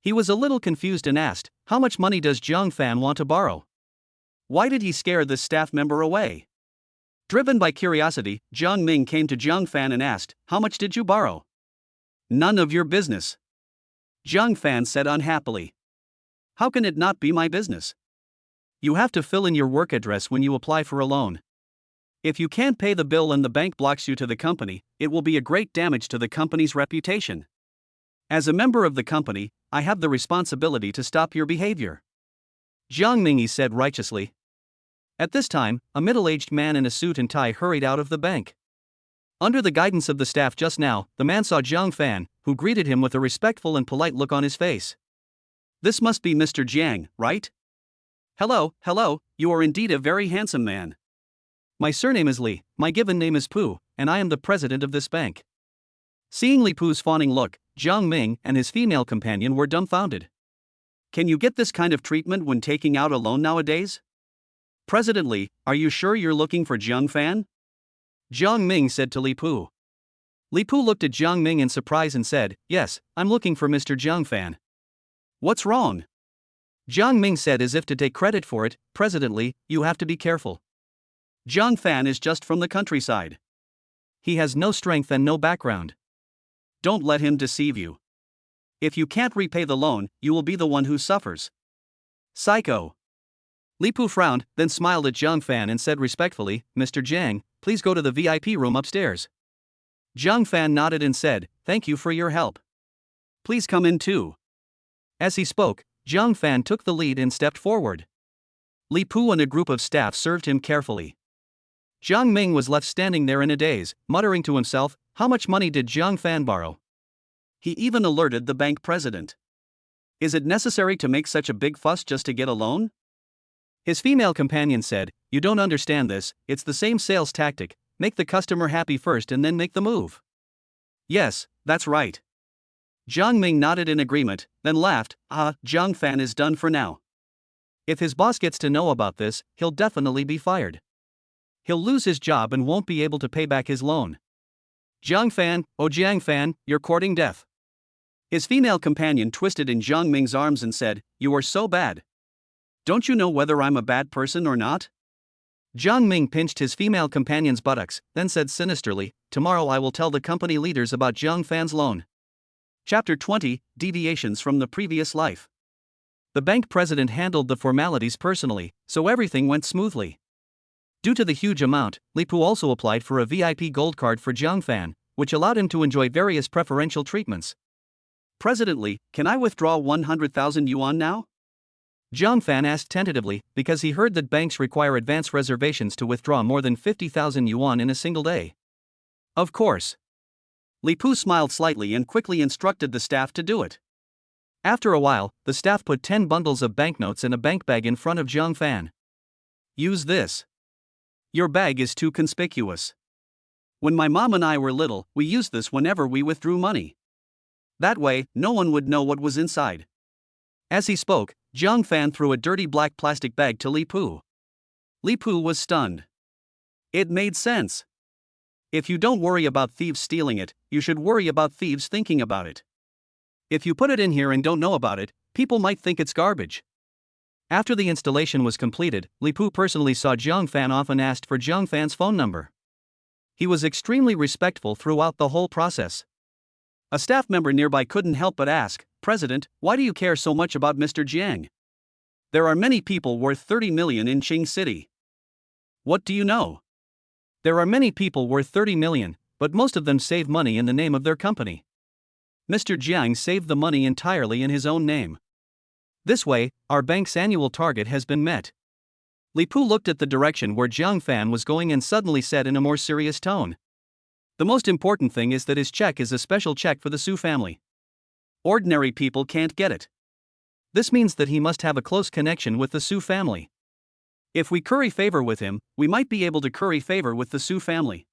He was a little confused and asked, "How much money does Jiang Fan want to borrow?" Why did he scare this staff member away? Driven by curiosity, Jiang Ming came to Jiang Fan and asked, "How much did you borrow?" "None of your business," Jiang Fan said unhappily. "How can it not be my business? You have to fill in your work address when you apply for a loan. If you can't pay the bill and the bank blocks you to the company, it will be a great damage to the company's reputation. As a member of the company, I have the responsibility to stop your behavior," Jiang Ming said righteously. At this time, a middle-aged man in a suit and tie hurried out of the bank. Under the guidance of the staff just now, the man saw Jiang Fan, who greeted him with a respectful and polite look on his face. "This must be Mr. Jiang, right?" "Hello, you are indeed a very handsome man. My surname is Li, my given name is Pu, and I am the president of this bank." Seeing Li Pu's fawning look, Jiang Ming and his female companion were dumbfounded. Can you get this kind of treatment when taking out a loan nowadays? "President Li, are you sure you're looking for Jiang Fan?" Jiang Ming said to Li Pu. Li Pu looked at Jiang Ming in surprise and said, "Yes, I'm looking for Mr. Jiang Fan." "What's wrong?" Jiang Ming said as if to take credit for it, "President Li, you have to be careful. Jiang Fan is just from the countryside. He has no strength and no background. Don't let him deceive you. If you can't repay the loan, you will be the one who suffers." "Psycho." Li Pu frowned, then smiled at Jiang Fan and said respectfully, "Mr. Jiang, please go to the VIP room upstairs." Jiang Fan nodded and said, "Thank you for your help. Please come in too." As he spoke, Jiang Fan took the lead and stepped forward. Li Pu and a group of staff served him carefully. Jiang Ming was left standing there in a daze, muttering to himself, "How much money did Jiang Fan borrow?" He even alerted the bank president. "Is it necessary to make such a big fuss just to get a loan?" His female companion said, "You don't understand this, it's the same sales tactic, make the customer happy first and then make the move." "Yes, that's right." Jiang Ming nodded in agreement, then laughed, Jiang Fan is done for now. If his boss gets to know about this, he'll definitely be fired. He'll lose his job and won't be able to pay back his loan. "Jiang Fan, oh Jiang Fan, you're courting death." His female companion twisted in Jiang Ming's arms and said, "You are so bad. Don't you know whether I'm a bad person or not?" Jiang Ming pinched his female companion's buttocks, then said sinisterly, "Tomorrow I will tell the company leaders about Jiang Fan's loan." Chapter 20, Deviations from the Previous Life. The bank president handled the formalities personally, so everything went smoothly. Due to the huge amount, Li Pu also applied for a VIP gold card for Jiang Fan, which allowed him to enjoy various preferential treatments. "President Li, can I withdraw 100,000 yuan now?" Jiang Fan asked tentatively, because he heard that banks require advance reservations to withdraw more than 50,000 yuan in a single day. "Of course." Li Pu smiled slightly and quickly instructed the staff to do it. After a while, the staff put 10 bundles of banknotes in a bank bag in front of Jiang Fan. "Use this. Your bag is too conspicuous. When my mom and I were little, we used this whenever we withdrew money. That way, no one would know what was inside." As he spoke, Jiang Fan threw a dirty black plastic bag to Li Pu. Li Pu was stunned. It made sense. If you don't worry about thieves stealing it, you should worry about thieves thinking about it. If you put it in here and don't know about it, people might think it's garbage. After the installation was completed, Li Pu personally saw Jiang Fan off and asked for Jiang Fan's phone number. He was extremely respectful throughout the whole process. A staff member nearby couldn't help but ask, "President, why do you care so much about Mr. Jiang? There are many people worth 30 million in Qing City." "What do you know? There are many people worth 30 million, but most of them save money in the name of their company. Mr. Jiang saved the money entirely in his own name. This way, our bank's annual target has been met." Li Pu looked at the direction where Jiang Fan was going and suddenly said in a more serious tone, "The most important thing is that his check is a special check for the Su family. Ordinary people can't get it. This means that he must have a close connection with the Su family. If we curry favor with him, we might be able to curry favor with the Su family.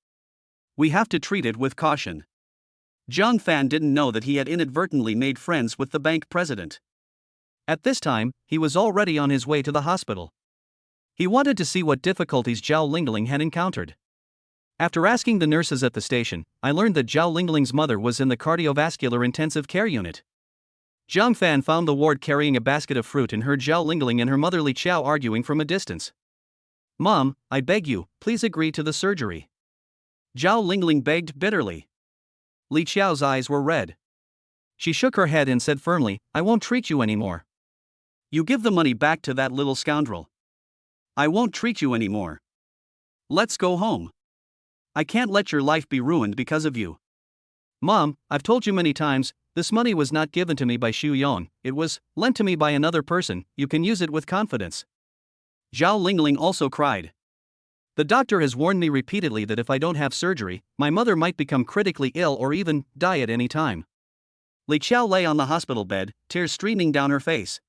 We have to treat it with caution." Jiang Fan didn't know that he had inadvertently made friends with the bank president. At this time, he was already on his way to the hospital. He wanted to see what difficulties Zhao Lingling had encountered. After asking the nurses at the station, I learned that Zhao Lingling's mother was in the cardiovascular intensive care unit. Jiang Fan found the ward carrying a basket of fruit and heard Zhao Lingling and her mother Li Chao arguing from a distance. "Mom, I beg you, please agree to the surgery." Zhao Lingling begged bitterly. Li Chao's eyes were red. She shook her head and said firmly, "I won't treat you anymore. You give the money back to that little scoundrel. I won't treat you anymore. Let's go home. I can't let your life be ruined because of you." "Mom, I've told you many times, this money was not given to me by Xu Yong, it was lent to me by another person, you can use it with confidence." Zhao Lingling also cried. "The doctor has warned me repeatedly that if I don't have surgery, my mother might become critically ill or even die at any time." Li Chao lay on the hospital bed, tears streaming down her face.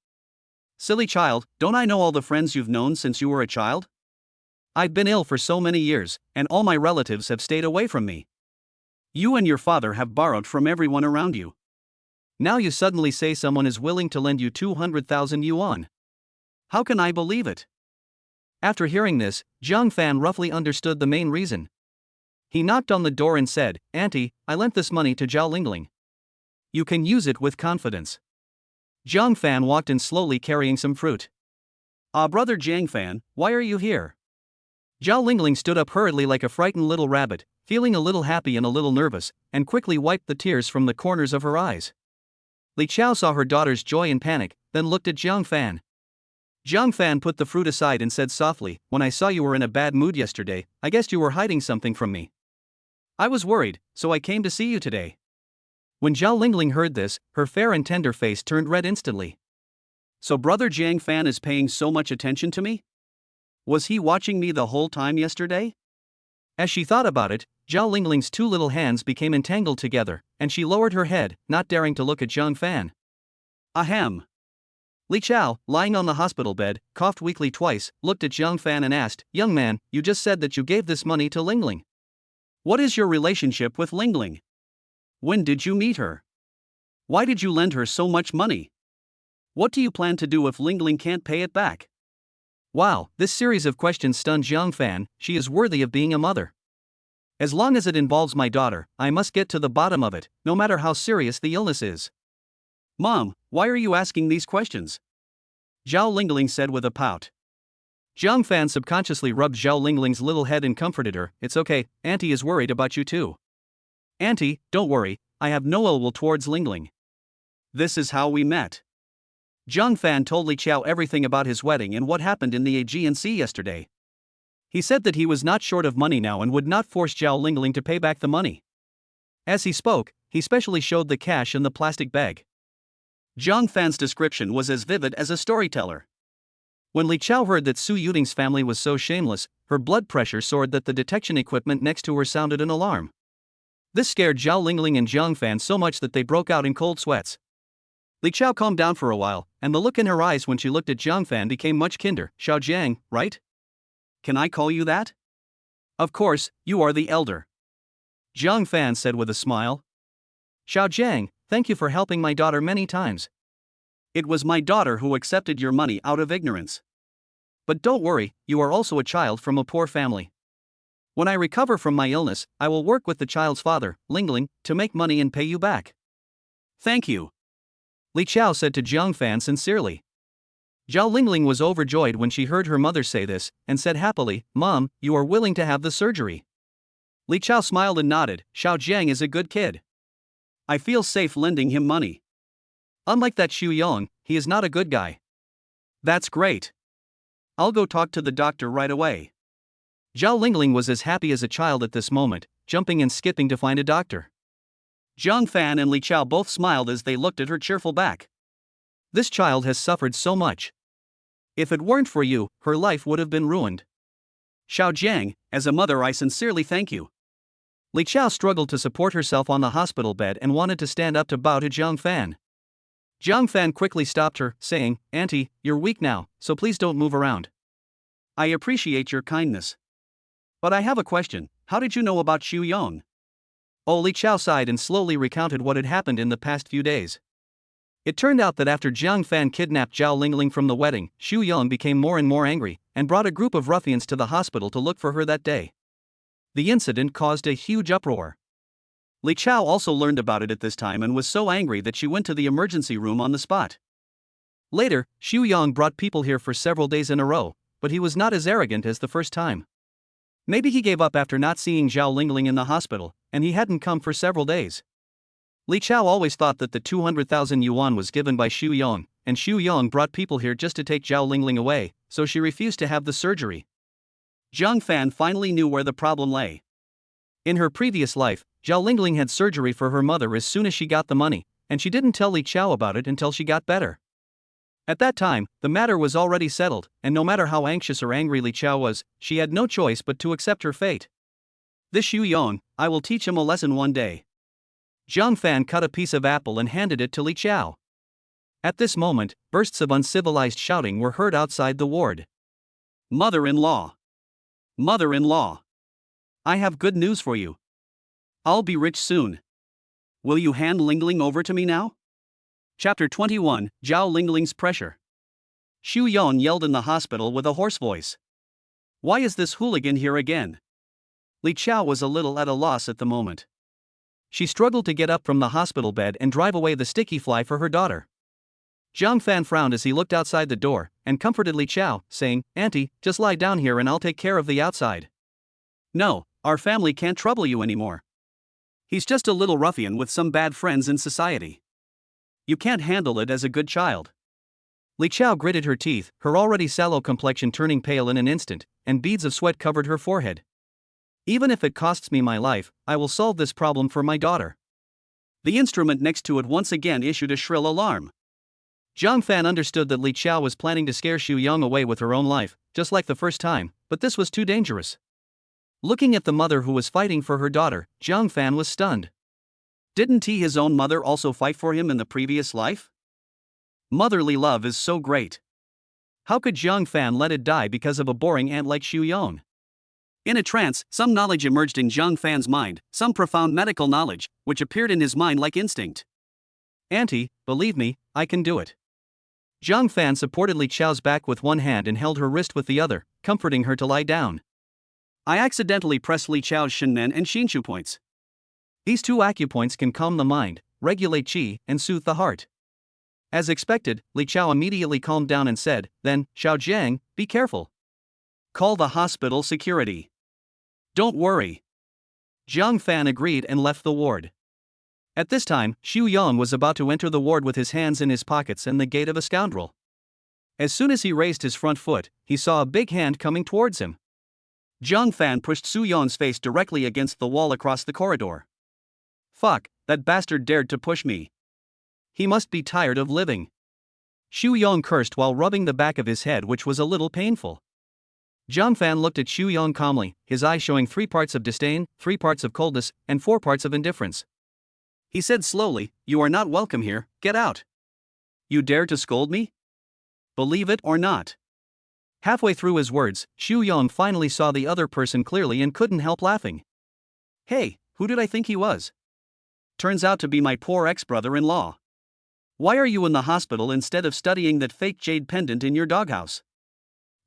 "Silly child, don't I know all the friends you've known since you were a child? I've been ill for so many years, and all my relatives have stayed away from me. You and your father have borrowed from everyone around you. Now you suddenly say someone is willing to lend you 200,000 yuan. How can I believe it?" After hearing this, Jiang Fan roughly understood the main reason. He knocked on the door and said, "Auntie, I lent this money to Zhao Lingling. You can use it with confidence." Jiang Fan walked in slowly carrying some fruit. "Ah, brother Jiang Fan, why are you here?" Zhao Lingling stood up hurriedly like a frightened little rabbit, feeling a little happy and a little nervous, and quickly wiped the tears from the corners of her eyes. Li Chao saw her daughter's joy and panic, then looked at Jiang Fan. Jiang Fan put the fruit aside and said softly, "When I saw you were in a bad mood yesterday, I guessed you were hiding something from me. I was worried, so I came to see you today." When Zhao Lingling heard this, her fair and tender face turned red instantly. "So brother Jiang Fan is paying so much attention to me? Was he watching me the whole time yesterday?" As she thought about it, Zhao Lingling's two little hands became entangled together, and she lowered her head, not daring to look at Jiang Fan. "Ahem." Li Chao, lying on the hospital bed, coughed weakly twice, looked at Jiang Fan and asked, "Young man, you just said that you gave this money to Lingling. What is your relationship with Lingling? When did you meet her? Why did you lend her so much money? What do you plan to do if Lingling can't pay it back?" Wow, this series of questions stunned Jiang Fan. She is worthy of being a mother. "As long as it involves my daughter, I must get to the bottom of it, no matter how serious the illness is." "Mom, why are you asking these questions?" Zhao Lingling said with a pout. Jiang Fan subconsciously rubbed Zhao Lingling's little head and comforted her. "It's okay, Auntie is worried about you too." "Auntie, don't worry, I have no ill will towards Lingling. This is how we met." Jiang Fan told Li Chao everything about his wedding and what happened in the Aegean Sea yesterday. He said that he was not short of money now and would not force Zhao Lingling to pay back the money. As he spoke, he specially showed the cash in the plastic bag. Jiang Fan's description was as vivid as a storyteller. When Li Chao heard that Su Yuding's family was so shameless, her blood pressure soared that the detection equipment next to her sounded an alarm. This scared Zhao Lingling and Jiang Fan so much that they broke out in cold sweats. Li Chao calmed down for a while, and the look in her eyes when she looked at Jiang Fan became much kinder. "Xiao Jiang, right? Can I call you that?" "Of course, you are the elder." Jiang Fan said with a smile. "Xiao Jiang, thank you for helping my daughter many times. It was my daughter who accepted your money out of ignorance. But don't worry, you are also a child from a poor family. When I recover from my illness, I will work with the child's father, Lingling, to make money and pay you back." "Thank you," Li Chao said to Jiang Fan sincerely. Zhao Lingling was overjoyed when she heard her mother say this, and said happily, "Mom, you are willing to have the surgery." Li Chao smiled and nodded. "Xiao Jiang is a good kid. I feel safe lending him money. Unlike that Xu Yong, he is not a good guy." "That's great. I'll go talk to the doctor right away." Zhao Lingling was as happy as a child at this moment, jumping and skipping to find a doctor. Jiang Fan and Li Chao both smiled as they looked at her cheerful back. "This child has suffered so much. If it weren't for you, her life would have been ruined. Xiao Jiang, as a mother I sincerely thank you." Li Chao struggled to support herself on the hospital bed and wanted to stand up to bow to Jiang Fan. Jiang Fan quickly stopped her, saying, "Auntie, you're weak now, so please don't move around." "I appreciate your kindness. But I have a question, how did you know about Xu Yong?" Oh, Li Chao sighed and slowly recounted what had happened in the past few days. It turned out that after Jiang Fan kidnapped Zhao Lingling from the wedding, Xu Yong became more and more angry, and brought a group of ruffians to the hospital to look for her that day. The incident caused a huge uproar. Li Chao also learned about it at this time and was so angry that she went to the emergency room on the spot. Later, Xu Yang brought people here for several days in a row, but he was not as arrogant as the first time. Maybe he gave up after not seeing Zhao Lingling in the hospital, and he hadn't come for several days. Li Chao always thought that the 200,000 yuan was given by Xu Yang, and Xu Yang brought people here just to take Zhao Lingling away, so she refused to have the surgery. Zhang Fan finally knew where the problem lay. In her previous life, Zhao Lingling had surgery for her mother as soon as she got the money, and she didn't tell Li Chao about it until she got better. At that time, the matter was already settled, and no matter how anxious or angry Li Chao was, she had no choice but to accept her fate. This Xu Yang, I will teach him a lesson one day. Zhang Fan cut a piece of apple and handed it to Li Chao. At this moment, bursts of uncivilized shouting were heard outside the ward. Mother-in-law! Mother-in-law! I have good news for you. I'll be rich soon. Will you hand Lingling over to me now? Chapter 21, Zhao Lingling's Pressure. Xu Yang yelled in the hospital with a hoarse voice. Why is this hooligan here again? Li Chao was a little at a loss at the moment. She struggled to get up from the hospital bed and drive away the sticky fly for her daughter. Zhang Fan frowned as he looked outside the door, and comforted Li Chao, saying, Auntie, just lie down here and I'll take care of the outside. No, our family can't trouble you anymore. He's just a little ruffian with some bad friends in society. You can't handle it as a good child. Li Chao gritted her teeth, her already sallow complexion turning pale in an instant, and beads of sweat covered her forehead. Even if it costs me my life, I will solve this problem for my daughter. The instrument next to it once again issued a shrill alarm. Zhang Fan understood that Li Chao was planning to scare Xu Yang away with her own life, just like the first time, but this was too dangerous. Looking at the mother who was fighting for her daughter, Zhang Fan was stunned. Didn't he his own mother also fight for him in the previous life? Motherly love is so great. How could Zhang Fan let it die because of a boring ant like Xu Yang? In a trance, some knowledge emerged in Zhang Fan's mind, some profound medical knowledge, which appeared in his mind like instinct. Auntie, believe me, I can do it. Zhang Fan supported Li Chao's back with one hand and held her wrist with the other, comforting her to lie down. I accidentally pressed Li Chao's Shinmen and Xinshu points. These two acupoints can calm the mind, regulate qi, and soothe the heart. As expected, Li Chao immediately calmed down and said, then, Xiao Jiang, be careful. Call the hospital security. Don't worry. Zhang Fan agreed and left the ward. At this time, Xu Yang was about to enter the ward with his hands in his pockets and the gait of a scoundrel. As soon as he raised his front foot, he saw a big hand coming towards him. Zhang Fan pushed Xu Yang's face directly against the wall across the corridor. Fuck, that bastard dared to push me. He must be tired of living. Xu Yang cursed while rubbing the back of his head, which was a little painful. Zhang Fan looked at Xu Yang calmly, his eyes showing 3 parts of disdain, 3 parts of coldness, and 4 parts of indifference. He said slowly, You are not welcome here, get out. You dare to scold me? Believe it or not. Halfway through his words, Xu Yang finally saw the other person clearly and couldn't help laughing. Hey, who did I think he was? Turns out to be my poor ex-brother-in-law. Why are you in the hospital instead of studying that fake jade pendant in your doghouse?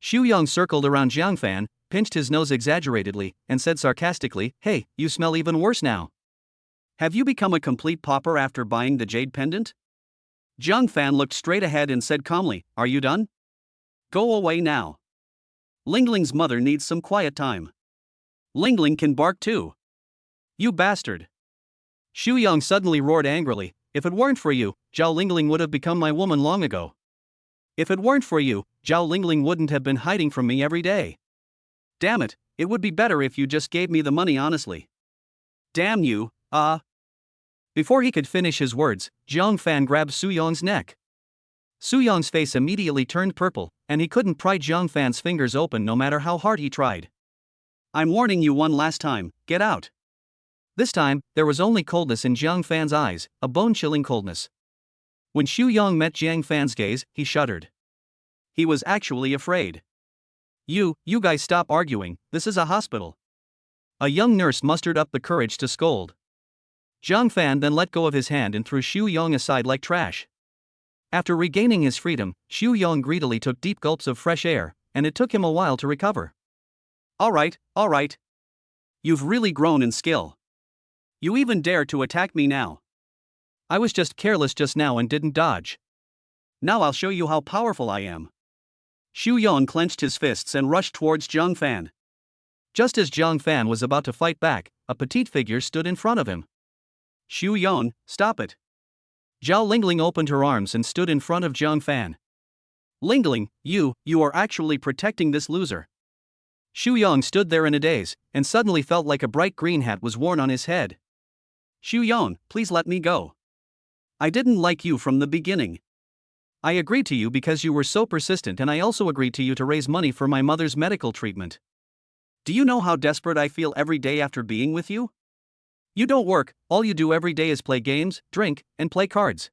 Xu Yang circled around Zhang Fan, pinched his nose exaggeratedly, and said sarcastically, Hey, you smell even worse now. Have you become a complete pauper after buying the jade pendant? Zhang Fan looked straight ahead and said calmly, Are you done? Go away now. Lingling's mother needs some quiet time. Lingling can bark too. You bastard. Xu Yang suddenly roared angrily, If it weren't for you, Zhao Lingling would have become my woman long ago. If it weren't for you, Zhao Lingling wouldn't have been hiding from me every day. Damn it, it would be better if you just gave me the money honestly. Damn you, Before he could finish his words, Zhang Fan grabbed Xu Yang's neck. Xu Yang's face immediately turned purple, and he couldn't pry Zhang Fan's fingers open no matter how hard he tried. I'm warning you one last time, get out. This time, there was only coldness in Zhang Fan's eyes, a bone-chilling coldness. When Xu Yang met Zhang Fan's gaze, he shuddered. He was actually afraid. You guys stop arguing, this is a hospital. A young nurse mustered up the courage to scold. Zhang Fan then let go of his hand and threw Xu Yang aside like trash. After regaining his freedom, Xu Yang greedily took deep gulps of fresh air, and it took him a while to recover. All right. You've really grown in skill. You even dare to attack me now. I was just careless just now and didn't dodge. Now I'll show you how powerful I am. Xu Yong clenched his fists and rushed towards Zhang Fan. Just as Zhang Fan was about to fight back, a petite figure stood in front of him. Xu Yong, stop it. Zhao Lingling opened her arms and stood in front of Zhang Fan. Lingling, you are actually protecting this loser. Xu Yong stood there in a daze, and suddenly felt like a bright green hat was worn on his head. Xu Yong, please let me go. I didn't like you from the beginning. I agreed to you because you were so persistent, and I also agreed to you to raise money for my mother's medical treatment. Do you know how desperate I feel every day after being with you? You don't work, all you do every day is play games, drink, and play cards.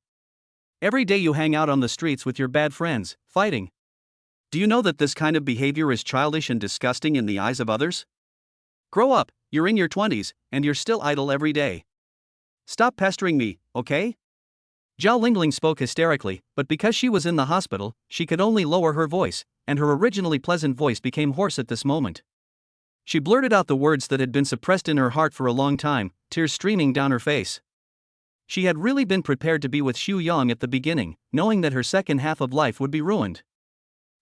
Every day you hang out on the streets with your bad friends, fighting. Do you know that this kind of behavior is childish and disgusting in the eyes of others? Grow up, you're in your 20s, and you're still idle every day. Stop pestering me, okay? Zhao Lingling spoke hysterically, but because she was in the hospital, she could only lower her voice, and her originally pleasant voice became hoarse at this moment. She blurted out the words that had been suppressed in her heart for a long time, tears streaming down her face. She had really been prepared to be with Xu Yong at the beginning, knowing that her second half of life would be ruined.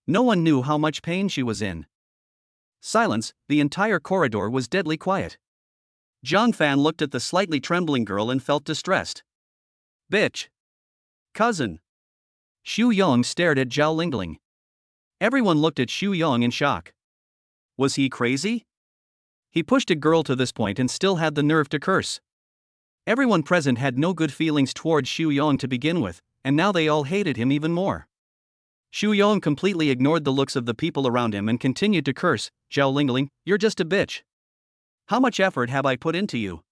No one knew how much pain she was in. Silence, the entire corridor was deadly quiet. Zhang Fan looked at the slightly trembling girl and felt distressed. Bitch. Cousin. Xu Yong stared at Zhao Lingling. Everyone looked at Xu Yong in shock. Was he crazy? He pushed a girl to this point and still had the nerve to curse. Everyone present had no good feelings towards Xu Yong to begin with, and now they all hated him even more. Xu Yong completely ignored the looks of the people around him and continued to curse, Zhao Lingling, you're just a bitch. How much effort have I put into you?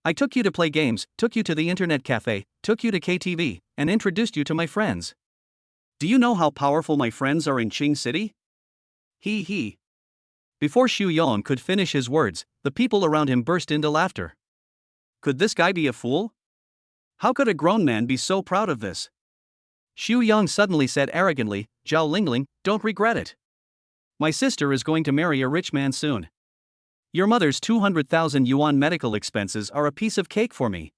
I took you to play games, took you to the internet cafe, took you to KTV, and introduced you to my friends. Do you know how powerful my friends are in Qing City? He. Before Xu Yong could finish his words, the people around him burst into laughter. Could this guy be a fool? How could a grown man be so proud of this? Xu Yong suddenly said arrogantly, Zhao Lingling, don't regret it. My sister is going to marry a rich man soon. Your mother's 200,000 yuan medical expenses are a piece of cake for me.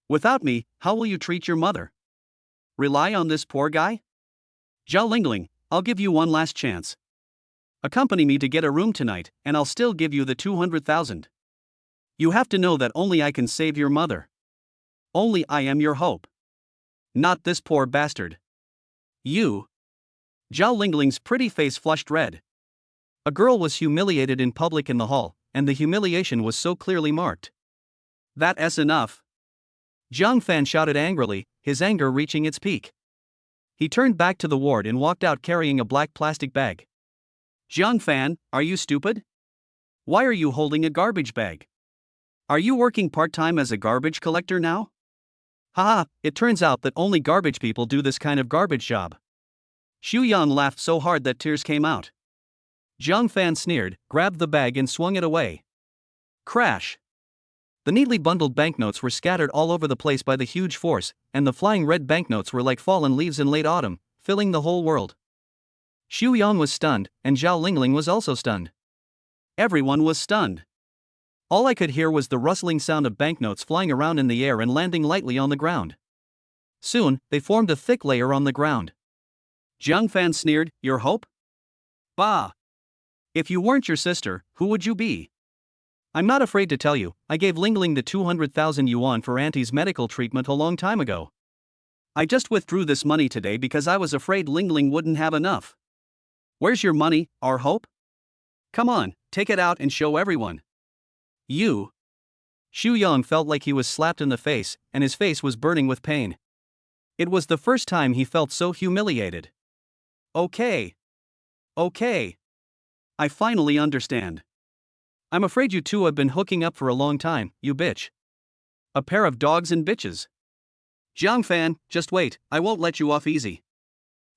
Without me, how will you treat your mother? Rely on this poor guy? Zhao Lingling, I'll give you one last chance. Accompany me to get a room tonight, and I'll still give you the 200,000. You have to know that only I can save your mother. Only I am your hope. Not this poor bastard. You. Zhao Lingling's pretty face flushed red. A girl was humiliated in public in the hall, and the humiliation was so clearly marked. That's enough. Zhang Fan shouted angrily, his anger reaching its peak. He turned back to the ward and walked out carrying a black plastic bag. Zhang Fan, are you stupid? Why are you holding a garbage bag? Are you working part-time as a garbage collector now? Haha, it turns out that only garbage people do this kind of garbage job. Xu Yong laughed so hard that tears came out. Zhang Fan sneered, grabbed the bag and swung it away. Crash! The neatly bundled banknotes were scattered all over the place by the huge force, and the flying red banknotes were like fallen leaves in late autumn, filling the whole world. Xu Yong was stunned, and Zhao Lingling was also stunned. Everyone was stunned. All I could hear was the rustling sound of banknotes flying around in the air and landing lightly on the ground. Soon, they formed a thick layer on the ground. Zhang Fan sneered, your hope? Bah! If you weren't your sister, who would you be? I'm not afraid to tell you, I gave Lingling the 200,000 yuan for Auntie's medical treatment a long time ago. I just withdrew this money today because I was afraid Lingling wouldn't have enough. Where's your money, our hope? Come on, take it out and show everyone. You. Xu Yong felt like he was slapped in the face, and his face was burning with pain. It was the first time he felt so humiliated. Okay. I finally understand. I'm afraid you two have been hooking up for a long time, you bitch. A pair of dogs and bitches. Zhang Fan, just wait, I won't let you off easy.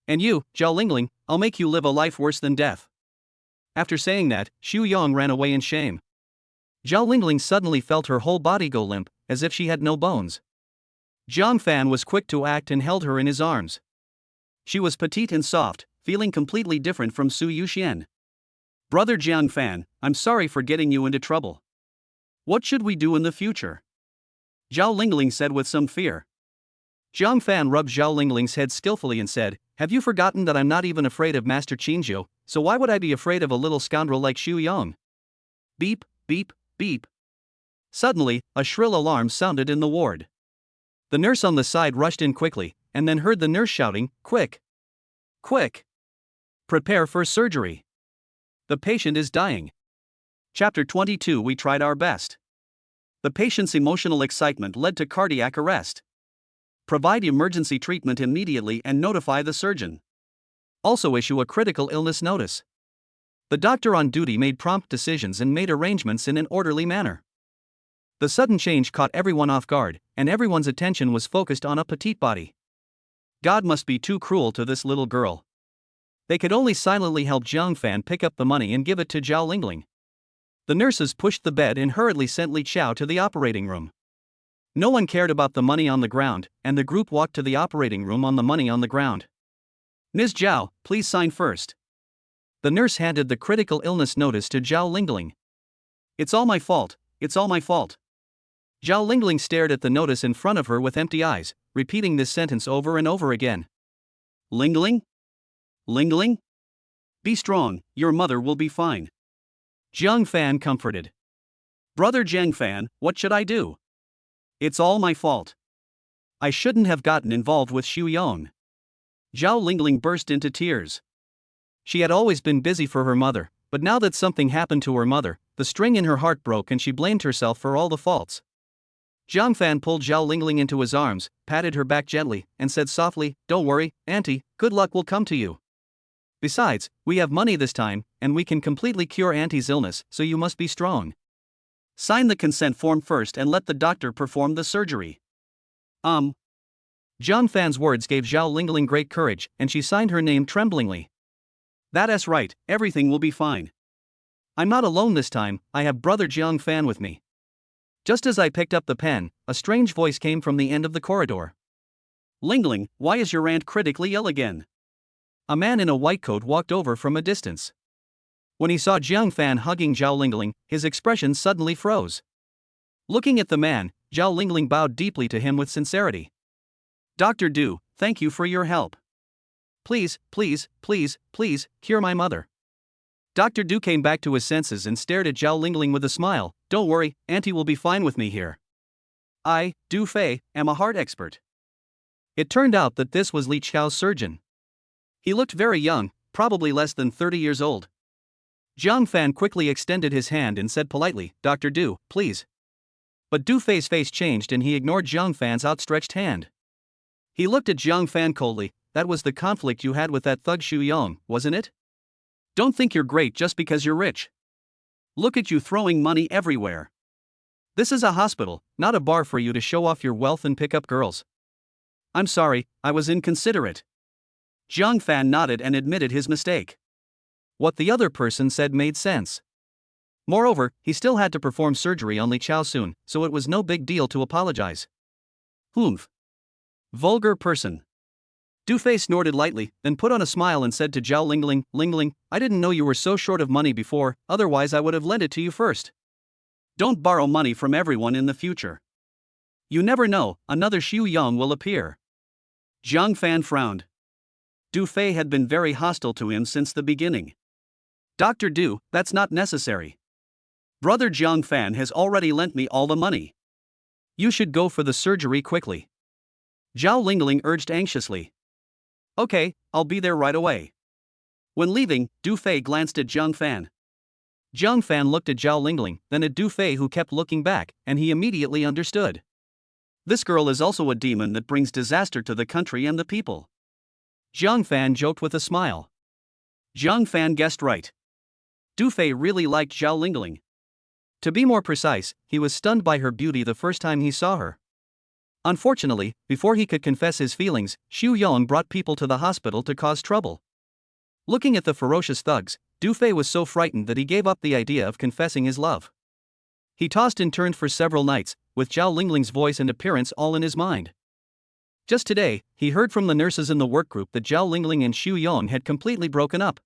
And you, Zhao Lingling, I'll make you live a life worse than death. After saying that, Xu Yong ran away in shame. Zhao Lingling suddenly felt her whole body go limp, as if she had no bones. Zhang Fan was quick to act and held her in his arms. She was petite and soft, feeling completely different from Su Yuxian. Brother Zhang Fan, I'm sorry for getting you into trouble. What should we do in the future? Zhao Lingling said with some fear. Jiang Fan rubbed Zhao Lingling's head skillfully and said, "Have you forgotten that I'm not even afraid of Master Qinzhou, so why would I be afraid of a little scoundrel like Xu Yong?" Beep, beep, beep. Suddenly, a shrill alarm sounded in the ward. The nurse on the side rushed in quickly, and then heard the nurse shouting, "Quick! Quick! Prepare for surgery! The patient is dying." Chapter 22. We tried our best. The patient's emotional excitement led to cardiac arrest. Provide emergency treatment immediately and notify the surgeon. Also issue a critical illness notice. The doctor on duty made prompt decisions and made arrangements in an orderly manner. The sudden change caught everyone off guard, and everyone's attention was focused on a petite body. God must be too cruel to this little girl. They could only silently help Jiang Fan pick up the money and give it to Zhao Lingling. The nurses pushed the bed and hurriedly sent Li Chao to the operating room. No one cared about the money on the ground, and the group walked to the operating room on the money on the ground. "Ms. Zhao, please sign first." The nurse handed the critical illness notice to Zhao Lingling. "It's all my fault, it's all my fault." Zhao Lingling stared at the notice in front of her with empty eyes, repeating this sentence over and over again. "Lingling? Lingling? Be strong, your mother will be fine." Jiang Fan comforted. "Brother Jiang Fan, what should I do? It's all my fault. I shouldn't have gotten involved with Xu Yong." Zhao Lingling burst into tears. She had always been busy for her mother, but now that something happened to her mother, the string in her heart broke and she blamed herself for all the faults. Jiang Fan pulled Zhao Lingling into his arms, patted her back gently, and said softly, "Don't worry, Auntie, good luck will come to you. Besides, we have money this time, and we can completely cure Auntie's illness, so you must be strong. Sign the consent form first and let the doctor perform the surgery." Jiang Fan's words gave Zhao Lingling great courage, and she signed her name tremblingly. "That's right, everything will be fine. I'm not alone this time, I have brother Jiang Fan with me." Just as I picked up the pen, a strange voice came from the end of the corridor. "Lingling, why is your aunt critically ill again?" A man in a white coat walked over from a distance. When he saw Jiang Fan hugging Zhao Lingling, his expression suddenly froze. Looking at the man, Zhao Lingling bowed deeply to him with sincerity. "Dr. Du, thank you for your help. Please, please, please, please, cure my mother." Dr. Du came back to his senses and stared at Zhao Lingling with a smile. "Don't worry, Auntie will be fine with me here. I, Du Fei, am a heart expert." It turned out that this was Li Chao's surgeon. He looked very young, probably less than 30 years old. Jiang Fan quickly extended his hand and said politely, "Dr. Du, please." But Du Fei's face changed and he ignored Jiang Fan's outstretched hand. He looked at Jiang Fan coldly. "That was the conflict you had with that thug Xu Yong, wasn't it? Don't think you're great just because you're rich. Look at you throwing money everywhere. This is a hospital, not a bar for you to show off your wealth and pick up girls." "I'm sorry, I was inconsiderate." Jiang Fan nodded and admitted his mistake. What the other person said made sense. Moreover, he still had to perform surgery on Li Chao soon, so it was no big deal to apologize. "Humph. Vulgar person." Du Fei snorted lightly, then put on a smile and said to Zhao Lingling, "Lingling, I didn't know you were so short of money before, otherwise I would have lent it to you first. Don't borrow money from everyone in the future. You never know, another Xu Yong will appear." Jiang Fan frowned. Du Fei had been very hostile to him since the beginning. "Dr. Du, that's not necessary. Brother Jiang Fan has already lent me all the money. You should go for the surgery quickly." Zhao Lingling urged anxiously. "Okay, I'll be there right away." When leaving, Du Fei glanced at Jiang Fan. Jiang Fan looked at Zhao Lingling, then at Du Fei who kept looking back, and he immediately understood. This girl is also a demon that brings disaster to the country and the people. Jiang Fan joked with a smile. Jiang Fan guessed right. Du Fei really liked Zhao Lingling. To be more precise, he was stunned by her beauty the first time he saw her. Unfortunately, before he could confess his feelings, Xu Yong brought people to the hospital to cause trouble. Looking at the ferocious thugs, Du Fei was so frightened that he gave up the idea of confessing his love. He tossed and turned for several nights, with Zhao Lingling's voice and appearance all in his mind. Just today, he heard from the nurses in the work group that Zhao Lingling and Xu Yong had completely broken up.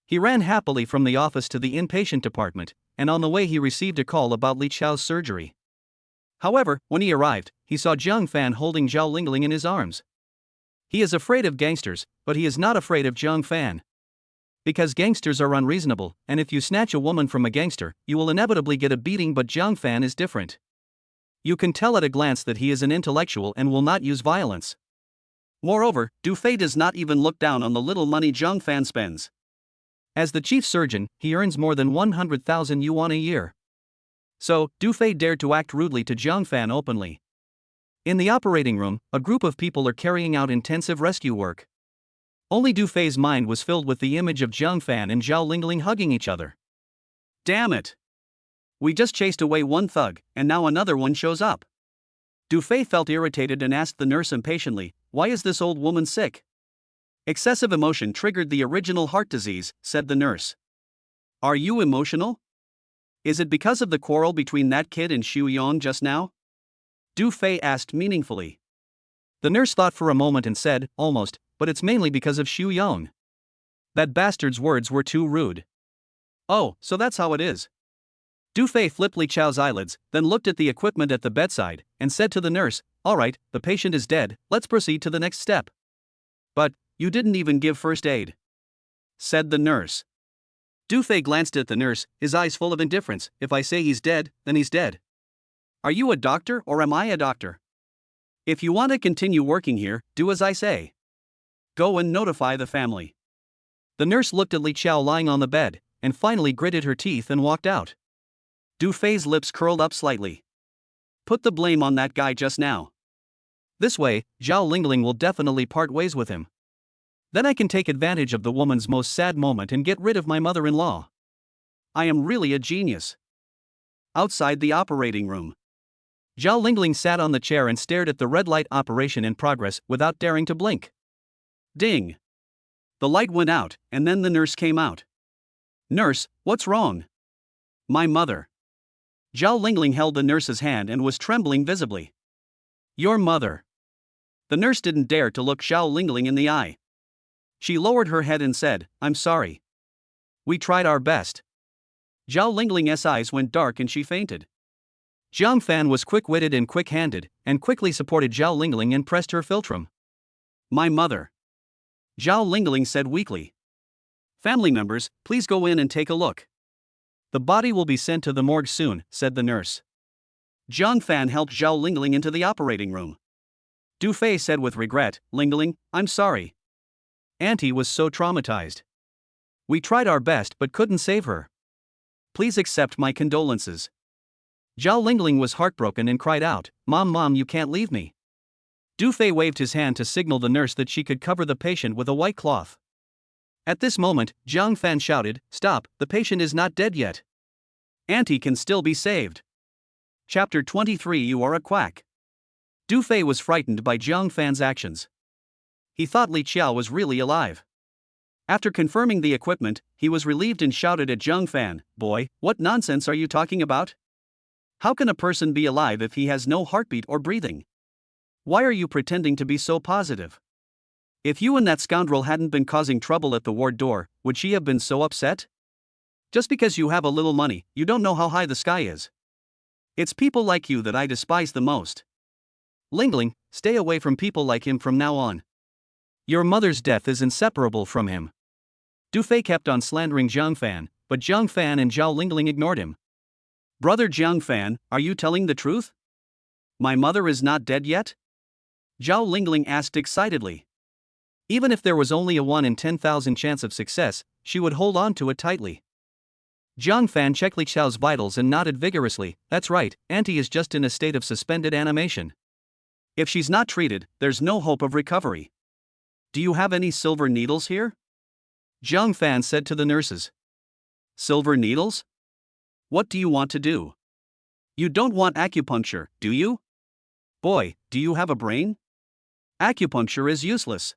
He ran happily from the office to the inpatient department, and on the way he received a call about Li Qiao's surgery. However, when he arrived, he saw Jiang Fan holding Zhao Lingling in his arms. He is afraid of gangsters, but he is not afraid of Jiang Fan. Because gangsters are unreasonable, and if you snatch a woman from a gangster, you will inevitably get a beating, but Jiang Fan is different. You can tell at a glance that he is an intellectual and will not use violence. Moreover, Du Fei does not even look down on the little money Jiang Fan spends. As the chief surgeon, he earns more than 100,000 yuan a year. So, Du Fei dared to act rudely to Jiang Fan openly. In the operating room, a group of people are carrying out intensive rescue work. Only Du Fei's mind was filled with the image of Jiang Fan and Zhao Lingling hugging each other. Damn it! We just chased away one thug, and now another one shows up. Du Fei felt irritated and asked the nurse impatiently, "Why is this old woman sick?" "Excessive emotion triggered the original heart disease," said the nurse. "Are you emotional? Is it because of the quarrel between that kid and Xu Yong just now?" Du Fei asked meaningfully. The nurse thought for a moment and said, "Almost, but it's mainly because of Xu Yong. That bastard's words were too rude." "Oh, so that's how it is." Du Fei flipped Li Qiao's eyelids, then looked at the equipment at the bedside, and said to the nurse, "All right, the patient is dead, let's proceed to the next step." "But, you didn't even give first aid," said the nurse. Du Fei glanced at the nurse, his eyes full of indifference. "If I say he's dead, then he's dead. Are you a doctor or am I a doctor? If you want to continue working here, do as I say. Go and notify the family." The nurse looked at Li Qiao lying on the bed, and finally gritted her teeth and walked out. Du Fei's lips curled up slightly. Put the blame on that guy just now. This way, Zhao Lingling will definitely part ways with him. Then I can take advantage of the woman's most sad moment and get rid of my mother-in-law. I am really a genius. Outside the operating room, Zhao Lingling sat on the chair and stared at the red light operation in progress without daring to blink. Ding! The light went out, and then the nurse came out. "Nurse, what's wrong?" "My mother." Zhao Lingling held the nurse's hand and was trembling visibly. "Your mother." The nurse didn't dare to look Zhao Lingling in the eye. She lowered her head and said, "I'm sorry. We tried our best." Zhao Lingling's eyes went dark and she fainted. Jiang Fan was quick-witted and quick-handed, and quickly supported Zhao Lingling and pressed her philtrum. "My mother," Zhao Lingling said weakly. "Family members, please go in and take a look. The body will be sent to the morgue soon," said the nurse. Jiang Fan helped Zhao Lingling into the operating room. Du Fei said with regret, "Lingling, I'm sorry. Auntie was so traumatized. We tried our best but couldn't save her. Please accept my condolences." Zhao Lingling was heartbroken and cried out, Mom, you can't leave me." Du Fei waved his hand to signal the nurse that she could cover the patient with a white cloth. At this moment, Jiang Fan shouted, "Stop, the patient is not dead yet. Auntie can still be saved." Chapter 23 You are a quack. Du Fei was frightened by Jiang Fan's actions. He thought Li Qiao was really alive. After confirming the equipment, he was relieved and shouted at Jiang Fan, "Boy, what nonsense are you talking about? How can a person be alive if he has no heartbeat or breathing? Why are you pretending to be so positive? If you and that scoundrel hadn't been causing trouble at the ward door, would she have been so upset? Just because you have a little money, you don't know how high the sky is. It's people like you that I despise the most. Lingling, stay away from people like him from now on. Your mother's death is inseparable from him." Du Fei kept on slandering Jiang Fan, but Jiang Fan and Zhao Lingling ignored him. "Brother Jiang Fan, are you telling the truth? My mother is not dead yet?" Zhao Lingling asked excitedly. Even if there was only a 1 in 10,000 chance of success, she would hold on to it tightly. Jiang Fan checked Li Qiao's vitals and nodded vigorously. "That's right, Auntie is just in a state of suspended animation. If she's not treated, there's no hope of recovery. Do you have any silver needles here?" Jiang Fan said to the nurses. "Silver needles? What do you want to do? You don't want acupuncture, do you? Boy, do you have a brain? Acupuncture is useless.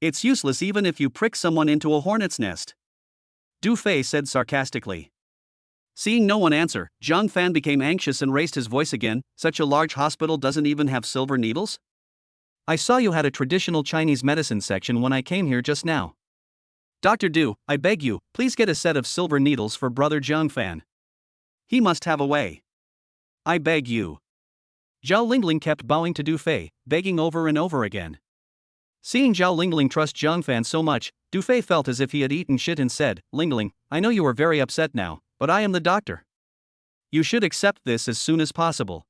It's useless even if you prick someone into a hornet's nest," Du Fei said sarcastically. Seeing no one answer, Jiang Fan became anxious and raised his voice again. "Such a large hospital doesn't even have silver needles? I saw you had a traditional Chinese medicine section when I came here just now. Dr. Du, I beg you, please get a set of silver needles for Brother Jiang Fan. He must have a way. I beg you. Zhao Lingling kept bowing to Du Fei, begging over and over again. Seeing Zhao Lingling trust Zhang Fan so much, Du Fei felt as if he had eaten shit and said, Lingling, I know you are very upset now, but I am the doctor. You should accept this as soon as possible.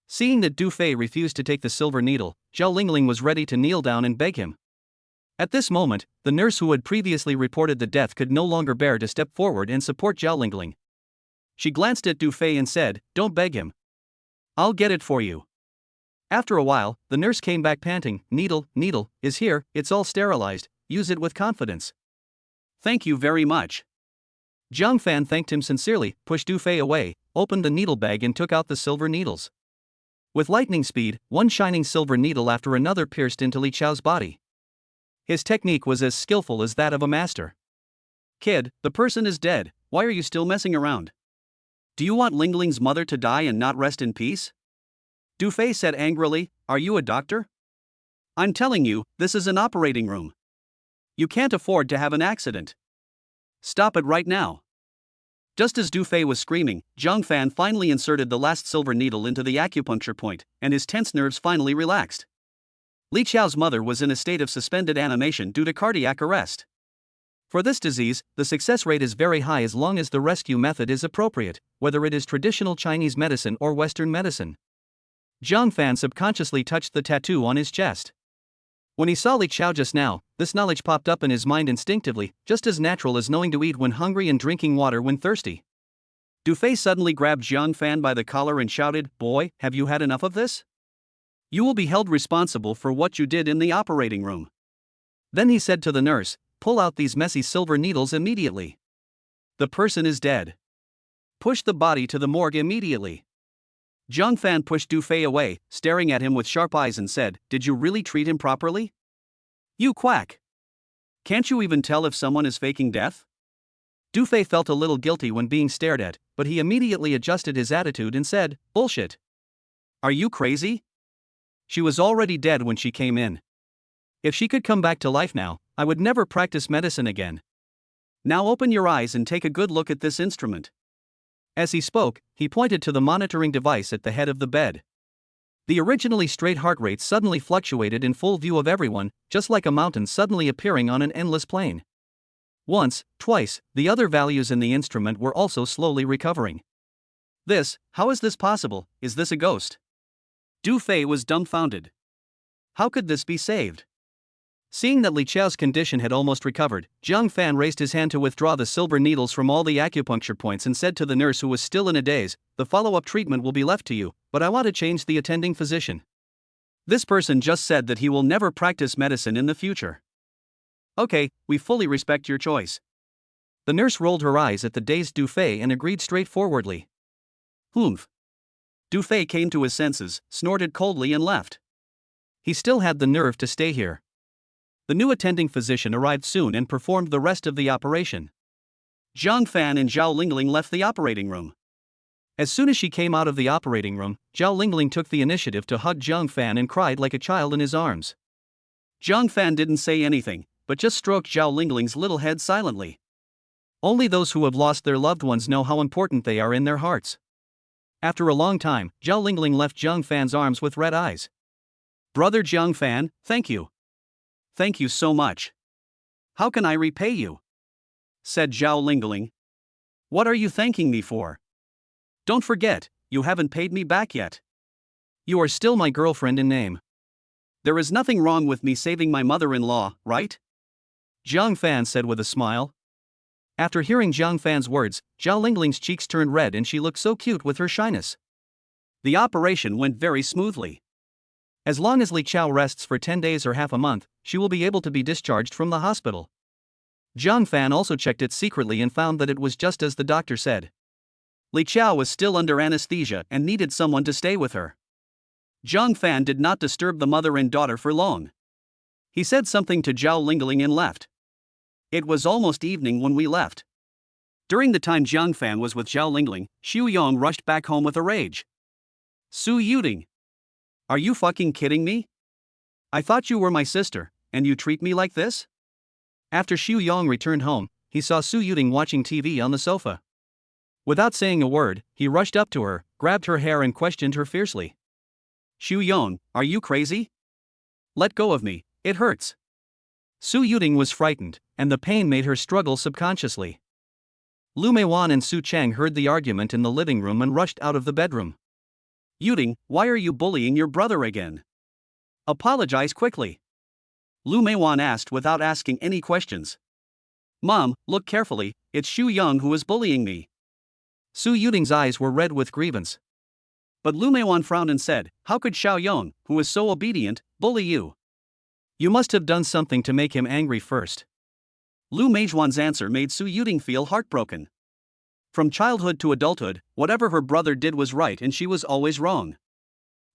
Seeing that Du Fei refused to take the silver needle, Zhao Lingling was ready to kneel down and beg him. At this moment, the nurse who had previously reported the death could no longer bear to step forward and support Zhao Lingling. She glanced at Du Fei and said, Don't beg him. I'll get it for you. After a while, the nurse came back panting, Needle is here, it's all sterilized, use it with confidence. Thank you very much. Zhang Fan thanked him sincerely, pushed Du Fei away, opened the needle bag and took out the silver needles. With lightning speed, one shining silver needle after another pierced into Li Chao's body. His technique was as skillful as that of a master. Kid, the person is dead, why are you still messing around? Do you want Lingling's mother to die and not rest in peace? Du Fei said angrily, Are you a doctor? I'm telling you, this is an operating room. You can't afford to have an accident. Stop it right now. Just as Du Fei was screaming, Zhang Fan finally inserted the last silver needle into the acupuncture point, and his tense nerves finally relaxed. Li Chao's mother was in a state of suspended animation due to cardiac arrest. For this disease, the success rate is very high as long as the rescue method is appropriate, whether it is traditional Chinese medicine or Western medicine. Zhang Fan subconsciously touched the tattoo on his chest. When he saw Li Chao just now, this knowledge popped up in his mind instinctively, just as natural as knowing to eat when hungry and drinking water when thirsty. Du Fei suddenly grabbed Zhang Fan by the collar and shouted, Boy, have you had enough of this? You will be held responsible for what you did in the operating room. Then he said to the nurse, Pull out these messy silver needles immediately. The person is dead. Push the body to the morgue immediately. Zhang Fan pushed Du Fei away, staring at him with sharp eyes and said, Did you really treat him properly? You quack. Can't you even tell if someone is faking death? Du Fei felt a little guilty when being stared at, but he immediately adjusted his attitude and said, Bullshit. Are you crazy? She was already dead when she came in. If she could come back to life now, I would never practice medicine again. Now open your eyes and take a good look at this instrument. As he spoke, he pointed to the monitoring device at the head of the bed. The originally straight heart rate suddenly fluctuated in full view of everyone, just like a mountain suddenly appearing on an endless plain. Once, twice, the other values in the instrument were also slowly recovering. How is this possible? Is this a ghost? Du Fei was dumbfounded. How could this be saved? Seeing that Li Chao's condition had almost recovered, Zhang Fan raised his hand to withdraw the silver needles from all the acupuncture points and said to the nurse who was still in a daze, The follow-up treatment will be left to you, but I want to change the attending physician. This person just said that he will never practice medicine in the future. Okay, we fully respect your choice. The nurse rolled her eyes at the dazed Du Fei and agreed straightforwardly. Humph. Du Fei came to his senses, snorted coldly and left. He still had the nerve to stay here. The new attending physician arrived soon and performed the rest of the operation. Zhang Fan and Zhao Lingling left the operating room. As soon as she came out of the operating room, Zhao Lingling took the initiative to hug Zhang Fan and cried like a child in his arms. Zhang Fan didn't say anything, but just stroked Zhao Lingling's little head silently. Only those who have lost their loved ones know how important they are in their hearts. After a long time, Zhao Lingling left Zhang Fan's arms with red eyes. Brother Zhang Fan, thank you. Thank you so much. How can I repay you? Said Zhao Lingling. What are you thanking me for? Don't forget, you haven't paid me back yet. You are still my girlfriend in name. There is nothing wrong with me saving my mother-in-law, right? Zhang Fan said with a smile. After hearing Zhang Fan's words, Zhao Lingling's cheeks turned red and she looked so cute with her shyness. The operation went very smoothly. As long as Li Chao rests for 10 days or half a month, she will be able to be discharged from the hospital. Zhang Fan also checked it secretly and found that it was just as the doctor said. Li Chao was still under anesthesia and needed someone to stay with her. Zhang Fan did not disturb the mother and daughter for long. He said something to Zhao Lingling and left. It was almost evening when we left. During the time Zhang Fan was with Zhao Lingling, Xu Yong rushed back home with a rage. Su Yuding. Are you fucking kidding me? I thought you were my sister, and you treat me like this? After Xu Yong returned home, he saw Su Yuding watching TV on the sofa. Without saying a word, he rushed up to her, grabbed her hair and questioned her fiercely. Xu Yong, are you crazy? Let go of me, it hurts. Su Yuting was frightened, and the pain made her struggle subconsciously. Lu Meiwan and Su Chang heard the argument in the living room and rushed out of the bedroom. Yuting, why are you bullying your brother again? Apologize quickly. Lu Meiwan asked without asking any questions. Mom, look carefully, it's Xu Yong who is bullying me. Su Yuting's eyes were red with grievance. But Lu Meiwan frowned and said, how could Xiao Yong, who is so obedient, bully you? You must have done something to make him angry first. Lu Meijuan's answer made Su Yuting feel heartbroken. From childhood to adulthood, whatever her brother did was right and she was always wrong.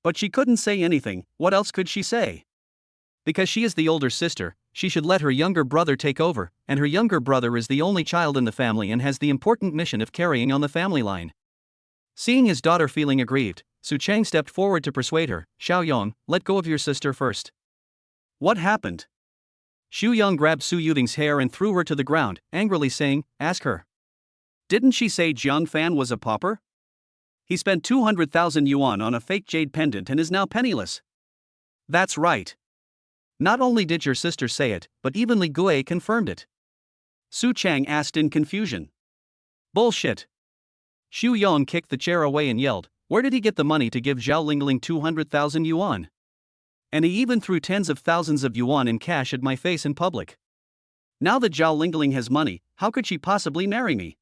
But she couldn't say anything. What else could she say? Because she is the older sister, she should let her younger brother take over, and her younger brother is the only child in the family and has the important mission of carrying on the family line. Seeing his daughter feeling aggrieved, Su Chang stepped forward to persuade her. Xiao Yong, let go of your sister first. What happened? Xu Yong grabbed Su Yuting's hair and threw her to the ground, angrily saying, ask her. Didn't she say Jiang Fan was a pauper? He spent 200,000 yuan on a fake jade pendant and is now penniless. That's right. Not only did your sister say it, but even Li Gui confirmed it. Su Chang asked in confusion. Bullshit. Xu Yong kicked the chair away and yelled, where did he get the money to give Zhao Lingling 200,000 yuan? And he even threw tens of thousands of yuan in cash at my face in public. Now that Zhao Lingling has money, how could she possibly marry me?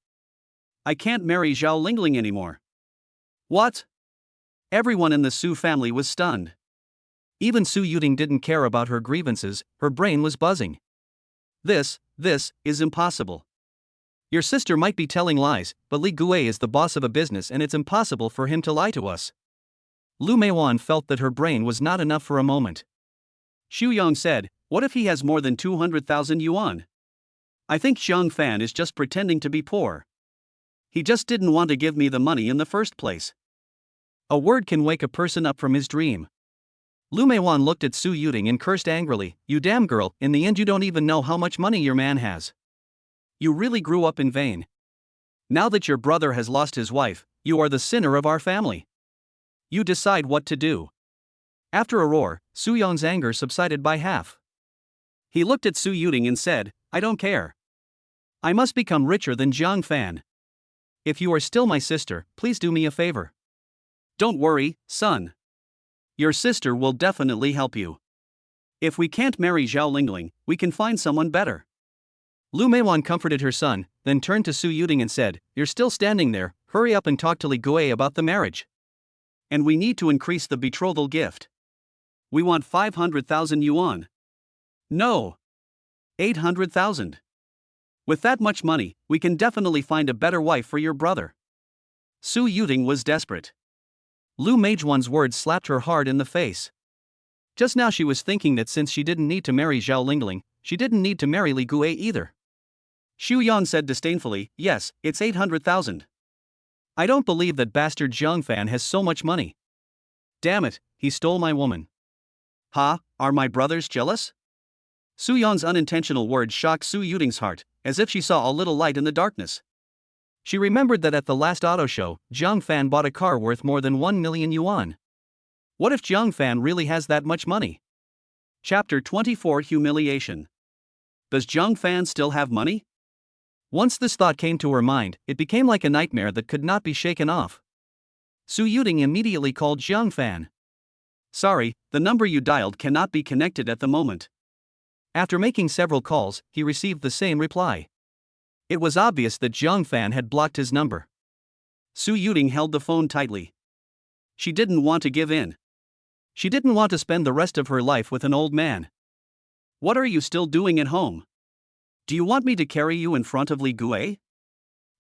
I can't marry Zhao Lingling anymore. What? Everyone in the Su family was stunned. Even Su Yuting didn't care about her grievances, her brain was buzzing. This is impossible. Your sister might be telling lies, but Li Gui is the boss of a business and it's impossible for him to lie to us. Lu Meiwan felt that her brain was not enough for a moment. Xu Yong said, what if he has more than 200,000 yuan? I think Jiang Fan is just pretending to be poor. He just didn't want to give me the money in the first place. A word can wake a person up from his dream. Lu Meiwan looked at Su Yuting and cursed angrily, you damn girl, in the end you don't even know how much money your man has. You really grew up in vain. Now that your brother has lost his wife, you are the sinner of our family. You decide what to do. After a roar, Su Yong's anger subsided by half. He looked at Su Yuting and said, I don't care. I must become richer than Jiang Fan. If you are still my sister, please do me a favor. Don't worry, son. Your sister will definitely help you. If we can't marry Zhao Lingling, we can find someone better. Lu Meiwan comforted her son, then turned to Su Yuting and said, you're still standing there, hurry up and talk to Li Gui about the marriage. And we need to increase the betrothal gift. We want 500,000 yuan. No. 800,000. With that much money, we can definitely find a better wife for your brother. Su Yuting was desperate. Lu Meijuan's words slapped her hard in the face. Just now she was thinking that since she didn't need to marry Zhao Lingling, she didn't need to marry Li Gui either. Xu Yong said disdainfully, yes, it's 800,000. I don't believe that bastard Jiang Fan has so much money. Damn it, he stole my woman. Ha, are my brothers jealous? Su Yong's unintentional words shocked Su Yuting's heart, as if she saw a little light in the darkness. She remembered that at the last auto show, Jiang Fan bought a car worth more than 1 million yuan. What if Jiang Fan really has that much money? Chapter 24 Humiliation. Does Jiang Fan still have money? Once this thought came to her mind, it became like a nightmare that could not be shaken off. Su Yuting immediately called Jiang Fan. Sorry, the number you dialed cannot be connected at the moment. After making several calls, he received the same reply. It was obvious that Jiang Fan had blocked his number. Su Yuting held the phone tightly. She didn't want to give in. She didn't want to spend the rest of her life with an old man. What are you still doing at home? Do you want me to carry you in front of Li Gui?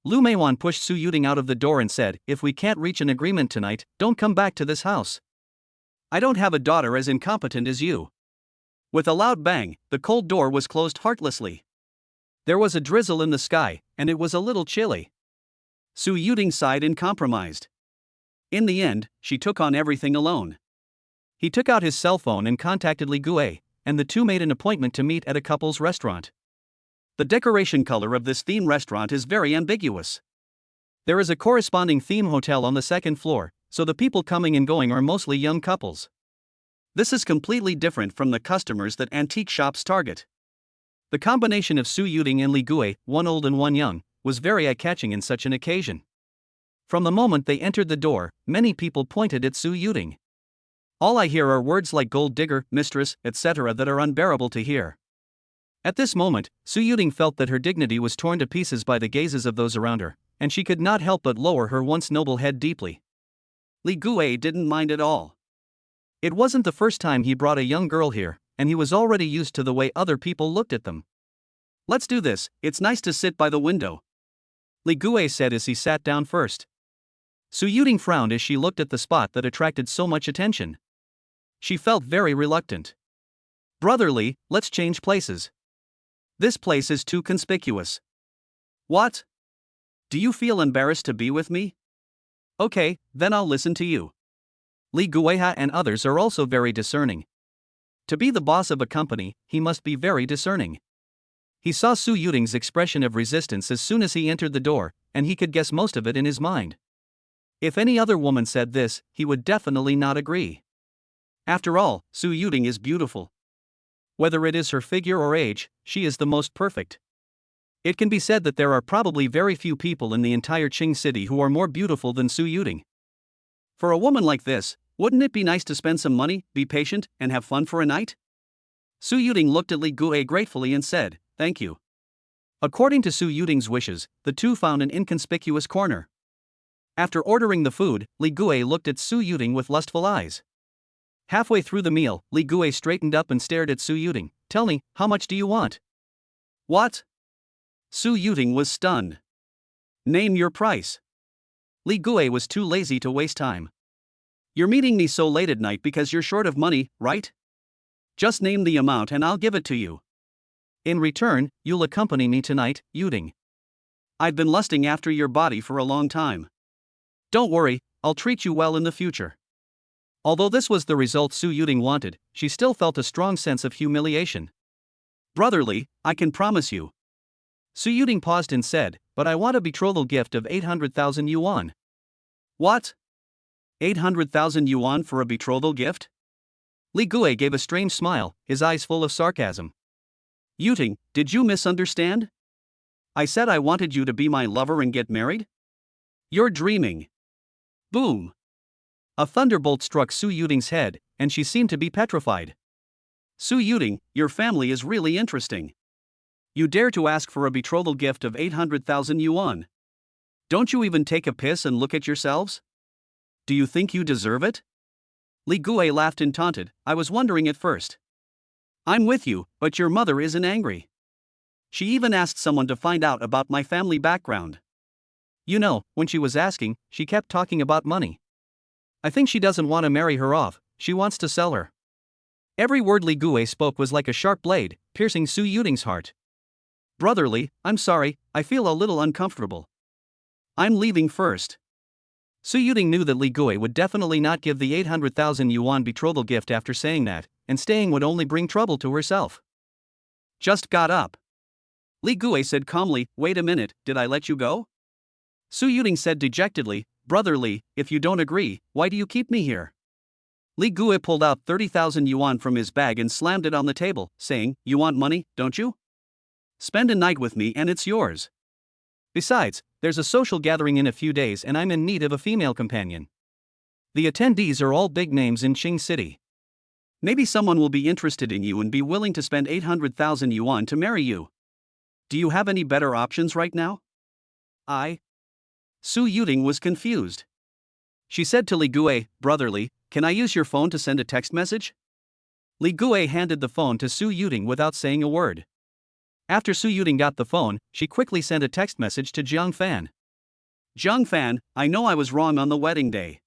Lu Meiwan pushed Su Yuting out of the door and said, if we can't reach an agreement tonight, don't come back to this house. I don't have a daughter as incompetent as you. With a loud bang, the cold door was closed heartlessly. There was a drizzle in the sky, and it was a little chilly. Su Yuting sighed and compromised. In the end, she took on everything alone. He took out his cell phone and contacted Li Gui, and the two made an appointment to meet at a couple's restaurant. The decoration color of this theme restaurant is very ambiguous. There is a corresponding theme hotel on the second floor, so the people coming and going are mostly young couples. This is completely different from the customers that antique shops target. The combination of Su Yuting and Li Gui, one old and one young, was very eye-catching in such an occasion. From the moment they entered the door, many people pointed at Su Yuting. All I hear are words like gold digger, mistress, etc. that are unbearable to hear. At this moment, Su Yuting felt that her dignity was torn to pieces by the gazes of those around her, and she could not help but lower her once noble head deeply. Li Gui didn't mind at all. It wasn't the first time he brought a young girl here, and he was already used to the way other people looked at them. Let's do this, it's nice to sit by the window, Li Gui said as he sat down first. Su Yuting frowned as she looked at the spot that attracted so much attention. She felt very reluctant. Brotherly, let's change places. This place is too conspicuous. What? Do you feel embarrassed to be with me? Okay, then I'll listen to you. Li Guiha and others are also very discerning. To be the boss of a company, he must be very discerning. He saw Su Yuting's expression of resistance as soon as he entered the door, and he could guess most of it in his mind. If any other woman said this, he would definitely not agree. After all, Su Yuting is beautiful. Whether it is her figure or age, she is the most perfect. It can be said that there are probably very few people in the entire Qing city who are more beautiful than Su Yuting. For a woman like this, wouldn't it be nice to spend some money, be patient, and have fun for a night? Su Yuting looked at Li Gui gratefully and said, "Thank you." According to Su Yuting's wishes, the two found an inconspicuous corner. After ordering the food, Li Gui looked at Su Yuting with lustful eyes. Halfway through the meal, Li Gui straightened up and stared at Su Yuting. "Tell me, how much do you want?" "What?" Su Yuting was stunned. "Name your price." Li Gui was too lazy to waste time. "You're meeting me so late at night because you're short of money, right? Just name the amount and I'll give it to you. In return, you'll accompany me tonight, Yuting. I've been lusting after your body for a long time. Don't worry, I'll treat you well in the future." Although this was the result Su Yuting wanted, she still felt a strong sense of humiliation. "Brotherly, I can promise you." Su Yuting paused and said, "But I want a betrothal gift of 800,000 yuan. "What? 800,000 yuan for a betrothal gift?" Li Gui gave a strange smile, his eyes full of sarcasm. "Yuting, did you misunderstand? I said I wanted you to be my lover and get married? You're dreaming." Boom! A thunderbolt struck Su Yuting's head, and she seemed to be petrified. "Su Yuting, your family is really interesting. You dare to ask for a betrothal gift of 800,000 yuan. Don't you even take a piss and look at yourselves? Do you think you deserve it?" Li Gui laughed and taunted, "I was wondering at first. I'm with you, but your mother isn't angry. She even asked someone to find out about my family background. You know, when she was asking, she kept talking about money. I think she doesn't want to marry her off, she wants to sell her." Every word Li Gui spoke was like a sharp blade, piercing Su Yuting's heart. "Brotherly, I'm sorry, I feel a little uncomfortable. I'm leaving first." Su Yuting knew that Li Gui would definitely not give the 800,000 yuan betrothal gift after saying that, and staying would only bring trouble to herself. "Just got up." Li Gui said calmly, "Wait a minute, did I let you go?" Su Yuting said dejectedly, "Brotherly, if you don't agree, why do you keep me here?" Li Gui pulled out 30,000 yuan from his bag and slammed it on the table, saying, "You want money, don't you? Spend a night with me and it's yours. Besides, there's a social gathering in a few days and I'm in need of a female companion. The attendees are all big names in Qing City. Maybe someone will be interested in you and be willing to spend 800,000 yuan to marry you. Do you have any better options right now?" Su Yuting was confused. She said to Li Gui, "Brotherly, can I use your phone to send a text message?" Li Gui handed the phone to Su Yuting without saying a word. After Su Yuting got the phone, she quickly sent a text message to Jiang Fan. "Jiang Fan, I know I was wrong on the wedding day.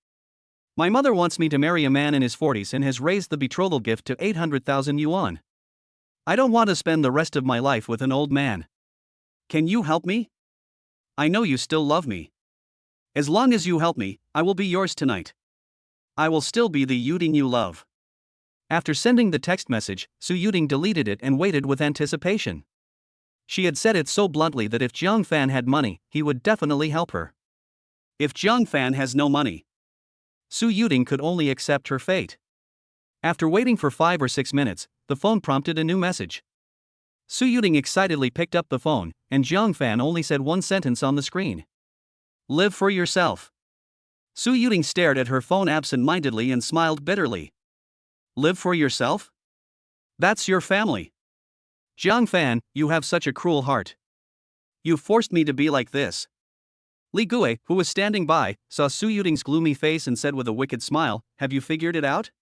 My mother wants me to marry a man in his 40s and has raised the betrothal gift to 800,000 yuan. I don't want to spend the rest of my life with an old man. Can you help me? I know you still love me. As long as you help me, I will be yours tonight. I will still be the Yuting you love." After sending the text message, Su Yuting deleted it and waited with anticipation. She had said it so bluntly that if Jiang Fan had money, he would definitely help her. If Jiang Fan has no money, Su Yuding could only accept her fate. After waiting for 5 or 6 minutes, the phone prompted a new message. Su Yuding excitedly picked up the phone, and Jiang Fan only said one sentence on the screen. Live for yourself. Su Yuding stared at her phone absent-mindedly and smiled bitterly. Live for yourself? That's your family. Jiang Fan, you have such a cruel heart. You forced me to be like this. Li Gue, who was standing by, saw Su Yuding's gloomy face and said with a wicked smile, have you figured it out?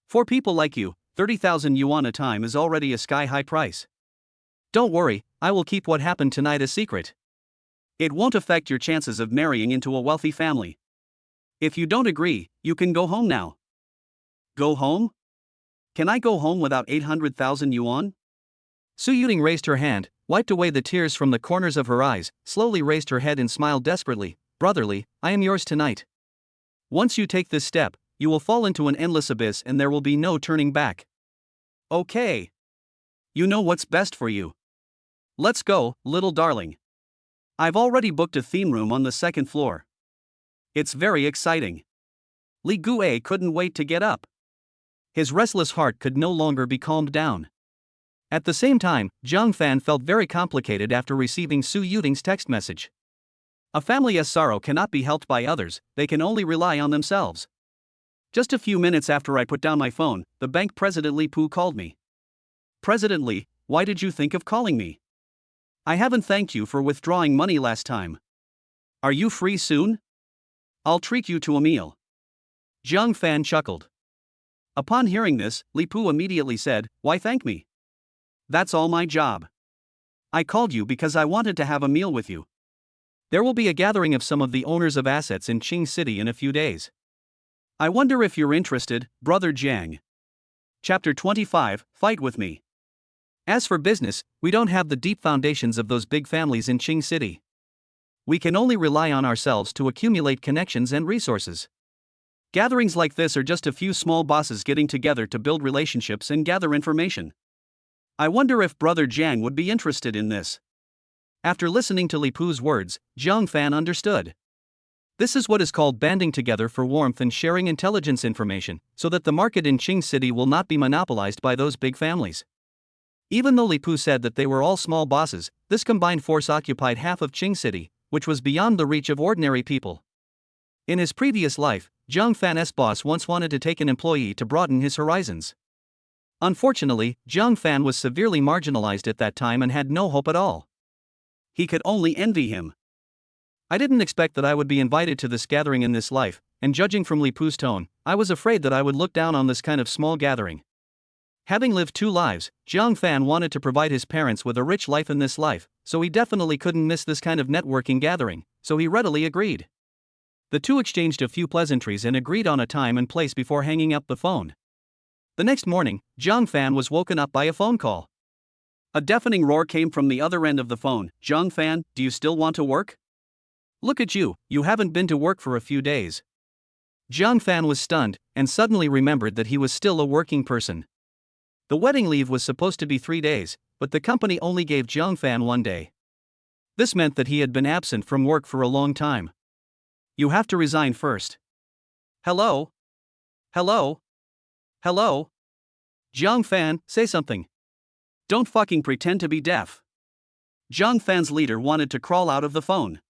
For people like you, 30,000 yuan a time is already a sky-high price. Don't worry, I will keep what happened tonight a secret. It won't affect your chances of marrying into a wealthy family. If you don't agree, you can go home now. Go home? Can I go home without 800,000 yuan? Su Yuding raised her hand, wiped away the tears from the corners of her eyes, slowly raised her head and smiled desperately. Brotherly, I am yours tonight. Once you take this step, you will fall into an endless abyss and there will be no turning back. Okay. You know what's best for you. Let's go, little darling. I've already booked a theme room on the 2nd floor. It's very exciting. Li Gue couldn't wait to get up. His restless heart could no longer be calmed down. At the same time, Jiang Fan felt very complicated after receiving Su Yuding's text message. A family's sorrow cannot be helped by others, they can only rely on themselves. Just a few minutes after I put down my phone, the bank president Li Pu called me. President Li, why did you think of calling me? I haven't thanked you for withdrawing money last time. Are you free soon? I'll treat you to a meal. Jiang Fan chuckled. Upon hearing this, Li Pu immediately said, why thank me? That's all my job. I called you because I wanted to have a meal with you. There will be a gathering of some of the owners of assets in Qing City in a few days. I wonder if you're interested, Brother Jiang. Chapter 25, Fight with Me. As for business, we don't have the deep foundations of those big families in Qing City. We can only rely on ourselves to accumulate connections and resources. Gatherings like this are just a few small bosses getting together to build relationships and gather information. I wonder if Brother Jiang would be interested in this. After listening to Li Pu's words, Jiang Fan understood. This is what is called banding together for warmth and sharing intelligence information, so that the market in Qing City will not be monopolized by those big families. Even though Li Pu said that they were all small bosses, this combined force occupied half of Qing City, which was beyond the reach of ordinary people. In his previous life, Jiang Fan's boss once wanted to take an employee to broaden his horizons. Unfortunately, Jiang Fan was severely marginalized at that time and had no hope at all. He could only envy him. I didn't expect that I would be invited to this gathering in this life, and judging from Li Pu's tone, I was afraid that I would look down on this kind of small gathering. Having lived 2 lives, Jiang Fan wanted to provide his parents with a rich life in this life, so he definitely couldn't miss this kind of networking gathering, so he readily agreed. The two exchanged a few pleasantries and agreed on a time and place before hanging up the phone. The next morning, Jiang Fan was woken up by a phone call. A deafening roar came from the other end of the phone. Jiang Fan, do you still want to work? Look at you, you haven't been to work for a few days. Jiang Fan was stunned, and suddenly remembered that he was still a working person. The wedding leave was supposed to be 3 days, but the company only gave Jiang Fan 1 day. This meant that he had been absent from work for a long time. You have to resign first. Hello? Hello? Hello? Jiang Fan, say something. Don't fucking pretend to be deaf. Jiang Fan's leader wanted to crawl out of the phone.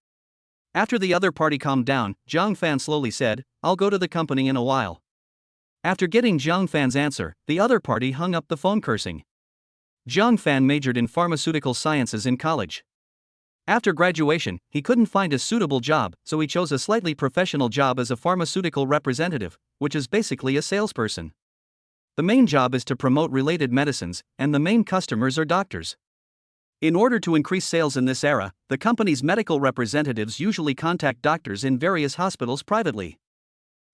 After the other party calmed down, Jiang Fan slowly said, I'll go to the company in a while. After getting Jiang Fan's answer, the other party hung up the phone cursing. Jiang Fan majored in pharmaceutical sciences in college. After graduation, he couldn't find a suitable job, so he chose a slightly professional job as a pharmaceutical representative, which is basically a salesperson. The main job is to promote related medicines, and the main customers are doctors. In order to increase sales in this era, the company's medical representatives usually contact doctors in various hospitals privately.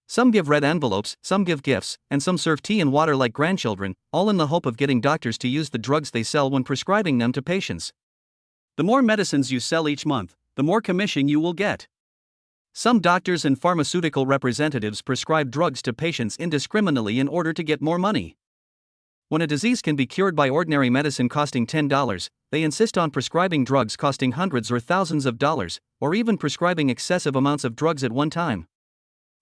Some give red envelopes, some give gifts, and some serve tea and water like grandchildren, all in the hope of getting doctors to use the drugs they sell when prescribing them to patients. The more medicines you sell each month, the more commission you will get. Some doctors and pharmaceutical representatives prescribe drugs to patients indiscriminately in order to get more money. When a disease can be cured by ordinary medicine costing $10, they insist on prescribing drugs costing hundreds or thousands of dollars, or even prescribing excessive amounts of drugs at one time.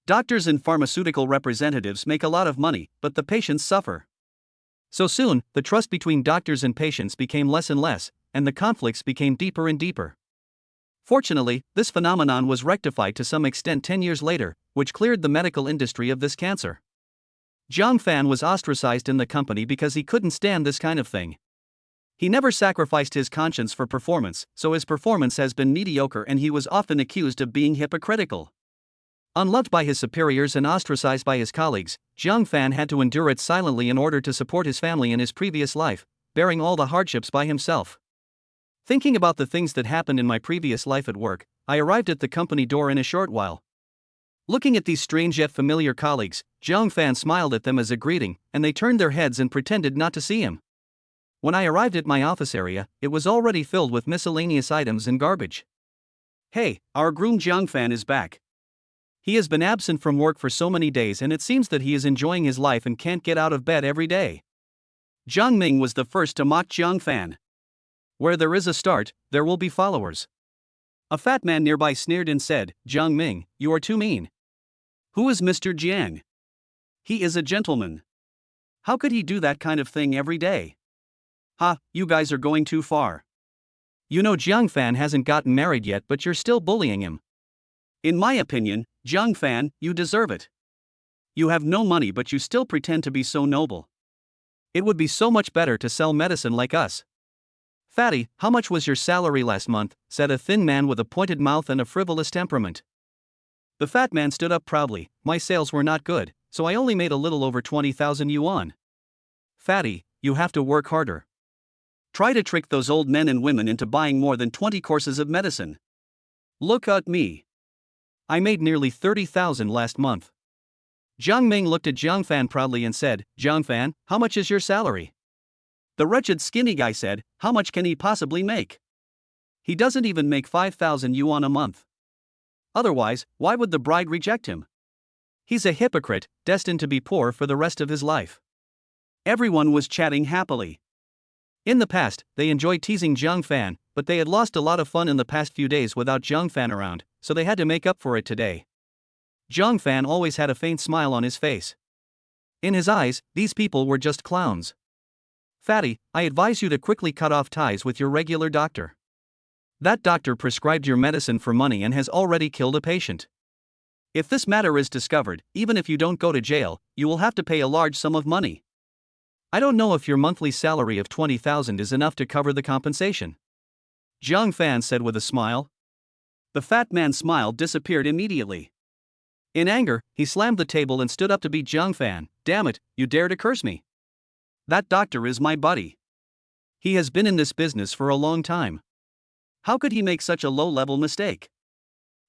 Doctors and pharmaceutical representatives make a lot of money, but the patients suffer. So soon, the trust between doctors and patients became less and less, and the conflicts became deeper and deeper. Fortunately, this phenomenon was rectified to some extent 10 years later, which cleared the medical industry of this cancer. Zhang Fan was ostracized in the company because he couldn't stand this kind of thing. He never sacrificed his conscience for performance, so his performance has been mediocre and he was often accused of being hypocritical. Unloved by his superiors and ostracized by his colleagues, Zhang Fan had to endure it silently in order to support his family in his previous life, bearing all the hardships by himself. Thinking about the things that happened in my previous life at work, I arrived at the company door in a short while. Looking at these strange yet familiar colleagues, Zhang Fan smiled at them as a greeting, and they turned their heads and pretended not to see him. When I arrived at my office area, it was already filled with miscellaneous items and garbage. Hey, our groom Zhang Fan is back. He has been absent from work for so many days and it seems that he is enjoying his life and can't get out of bed every day. Jiang Ming was the first to mock Zhang Fan. Where there is a start, there will be followers. A fat man nearby sneered and said, Jiang Ming, you are too mean. Who is Mr. Jiang? He is a gentleman. How could he do that kind of thing every day? Ha, you guys are going too far. You know Jiang Fan hasn't gotten married yet but you're still bullying him. In my opinion, Jiang Fan, you deserve it. You have no money but you still pretend to be so noble. It would be so much better to sell medicine like us. Fatty, how much was your salary last month? Said a thin man with a pointed mouth and a frivolous temperament. The fat man stood up proudly. My sales were not good, so I only made a little over 20,000 yuan. Fatty, you have to work harder. Try to trick those old men and women into buying more than 20 courses of medicine. Look at me. I made nearly 30,000 last month. Jiang Ming looked at Jiang Fan proudly and said, Jiang Fan, how much is your salary? The wretched skinny guy said, how much can he possibly make? He doesn't even make 5,000 yuan a month. Otherwise, why would the bride reject him? He's a hypocrite, destined to be poor for the rest of his life. Everyone was chatting happily. In the past, they enjoyed teasing Zhang Fan, but they had lost a lot of fun in the past few days without Zhang Fan around, so they had to make up for it today. Zhang Fan always had a faint smile on his face. In his eyes, these people were just clowns. Fatty, I advise you to quickly cut off ties with your regular doctor. That doctor prescribed your medicine for money and has already killed a patient. If this matter is discovered, even if you don't go to jail, you will have to pay a large sum of money. I don't know if your monthly salary of 20,000 is enough to cover the compensation. Zhang Fan said with a smile. The fat man's smile disappeared immediately. In anger, he slammed the table and stood up to beat Zhang Fan. Damn it, you dare to curse me. That doctor is my buddy. He has been in this business for a long time. How could he make such a low-level mistake?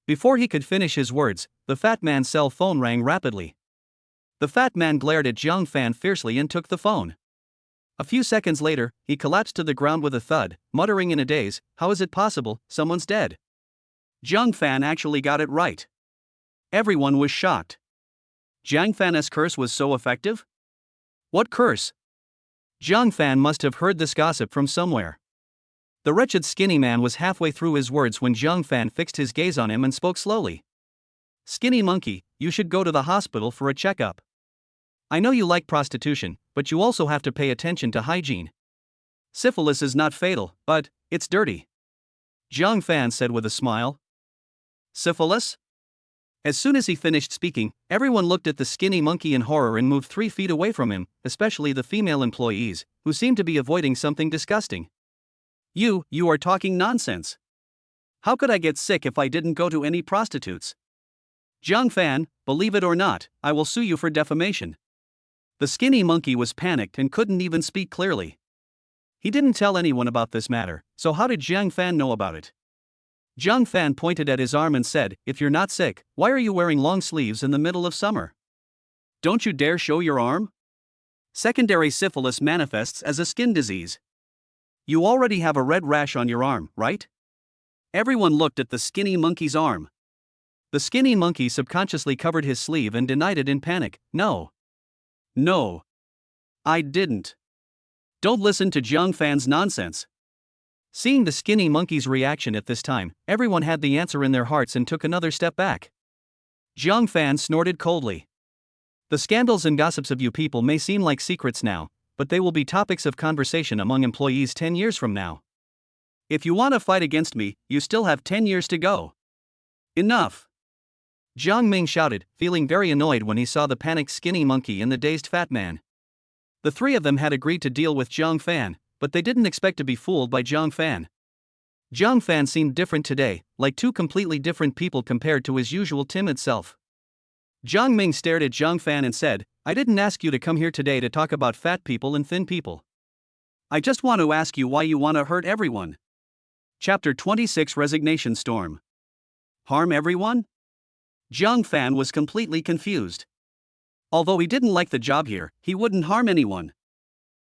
Before he could finish his words, the fat man's cell phone rang rapidly. The fat man glared at Zhang Fan fiercely and took the phone. A few seconds later, he collapsed to the ground with a thud, muttering in a daze, how is it possible, someone's dead? Zhang Fan actually got it right. Everyone was shocked. Zhang Fan's curse was so effective? What curse? Zhang Fan must have heard this gossip from somewhere. The wretched skinny man was halfway through his words when Zhang Fan fixed his gaze on him and spoke slowly. Skinny monkey, you should go to the hospital for a checkup. I know you like prostitution, but you also have to pay attention to hygiene. Syphilis is not fatal, but it's dirty. Zhang Fan said with a smile. Syphilis? As soon as he finished speaking, everyone looked at the skinny monkey in horror and moved 3 feet away from him, especially the female employees, who seemed to be avoiding something disgusting. You are talking nonsense. How could I get sick if I didn't go to any prostitutes? Zhang Fan, believe it or not, I will sue you for defamation. The skinny monkey was panicked and couldn't even speak clearly. He didn't tell anyone about this matter, so how did Zhang Fan know about it? Zhang Fan pointed at his arm and said, if you're not sick, why are you wearing long sleeves in the middle of summer? Don't you dare show your arm? Secondary syphilis manifests as a skin disease. You already have a red rash on your arm, right? Everyone looked at the skinny monkey's arm. The skinny monkey subconsciously covered his sleeve and denied it in panic. No. No. I didn't. Don't listen to Zhang Fan's nonsense. Seeing the skinny monkey's reaction at this time, everyone had the answer in their hearts and took another step back. Jiang Fan snorted coldly. The scandals and gossips of you people may seem like secrets now, but they will be topics of conversation among employees 10 years from now. If you want to fight against me, you still have 10 years to go. Enough! Jiang Ming shouted, feeling very annoyed when he saw the panicked skinny monkey and the dazed fat man. The three of them had agreed to deal with Jiang Fan, but they didn't expect to be fooled by Jiang Fan. Jiang Fan seemed different today, like two completely different people compared to his usual timid self. Jiang Ming stared at Jiang Fan and said, I didn't ask you to come here today to talk about fat people and thin people. I just want to ask you why you want to hurt everyone. Chapter 26 Resignation Storm. Harm everyone? Jiang Fan was completely confused. Although he didn't like the job here, he wouldn't harm anyone.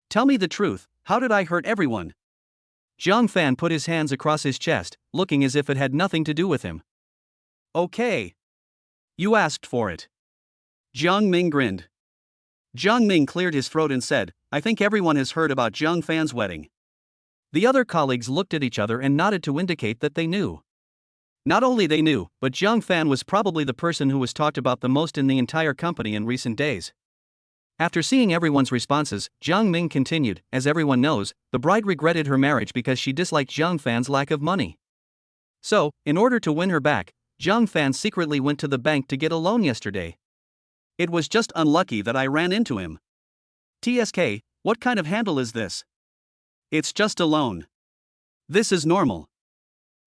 Tell me the truth, how did I hurt everyone? Jiang Fan put his hands across his chest, looking as if it had nothing to do with him. Okay. You asked for it. Jiang Ming grinned. Jiang Ming cleared his throat and said, I think everyone has heard about Jiang Fan's wedding. The other colleagues looked at each other and nodded to indicate that they knew. Not only they knew, but Jiang Fan was probably the person who was talked about the most in the entire company in recent days. After seeing everyone's responses, Jiang Ming continued, as everyone knows, the bride regretted her marriage because she disliked Jiang Fan's lack of money. So, in order to win her back, Jiang Fan secretly went to the bank to get a loan yesterday. It was just unlucky that I ran into him. TSK, what kind of handle is this? It's just a loan. This is normal.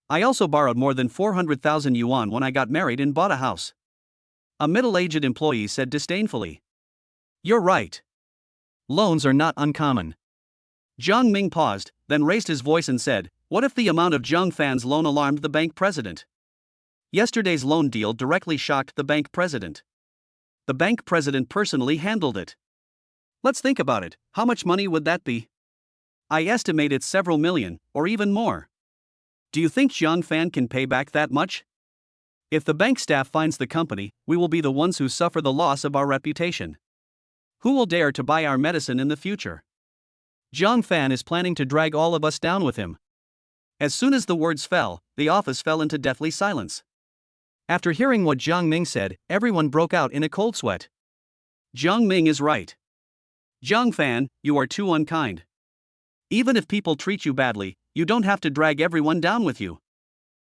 I also borrowed more than 400,000 yuan when I got married and bought a house. A middle-aged employee said disdainfully. You're right. Loans are not uncommon. Jiang Ming paused, then raised his voice and said, what if the amount of Jiang Fan's loan alarmed the bank president? Yesterday's loan deal directly shocked the bank president. The bank president personally handled it. Let's think about it, how much money would that be? I estimate it's several million, or even more. Do you think Jiang Fan can pay back that much? If the bank staff finds the company, we will be the ones who suffer the loss of our reputation. Who will dare to buy our medicine in the future? Jiang Fan is planning to drag all of us down with him. As soon as the words fell, the office fell into deathly silence. After hearing what Jiang Ming said, everyone broke out in a cold sweat. Jiang Ming is right. Jiang Fan, you are too unkind. Even if people treat you badly, you don't have to drag everyone down with you.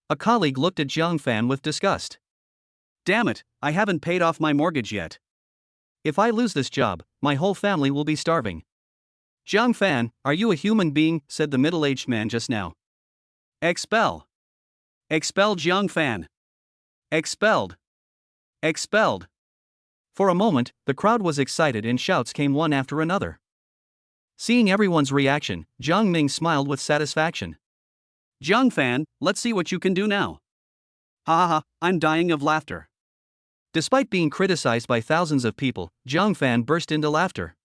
A colleague looked at Jiang Fan with disgust. Damn it, I haven't paid off my mortgage yet. If I lose this job, my whole family will be starving. Jiang Fan, are you a human being? Said the middle-aged man just now. Expel. Expel Jiang Fan. Expelled. Expelled. For a moment, the crowd was excited and shouts came one after another. Seeing everyone's reaction, Jiang Ming smiled with satisfaction. Jiang Fan, let's see what you can do now. Ha ha ha, I'm dying of laughter. Despite being criticized by thousands of people, Jiang Fan burst into laughter.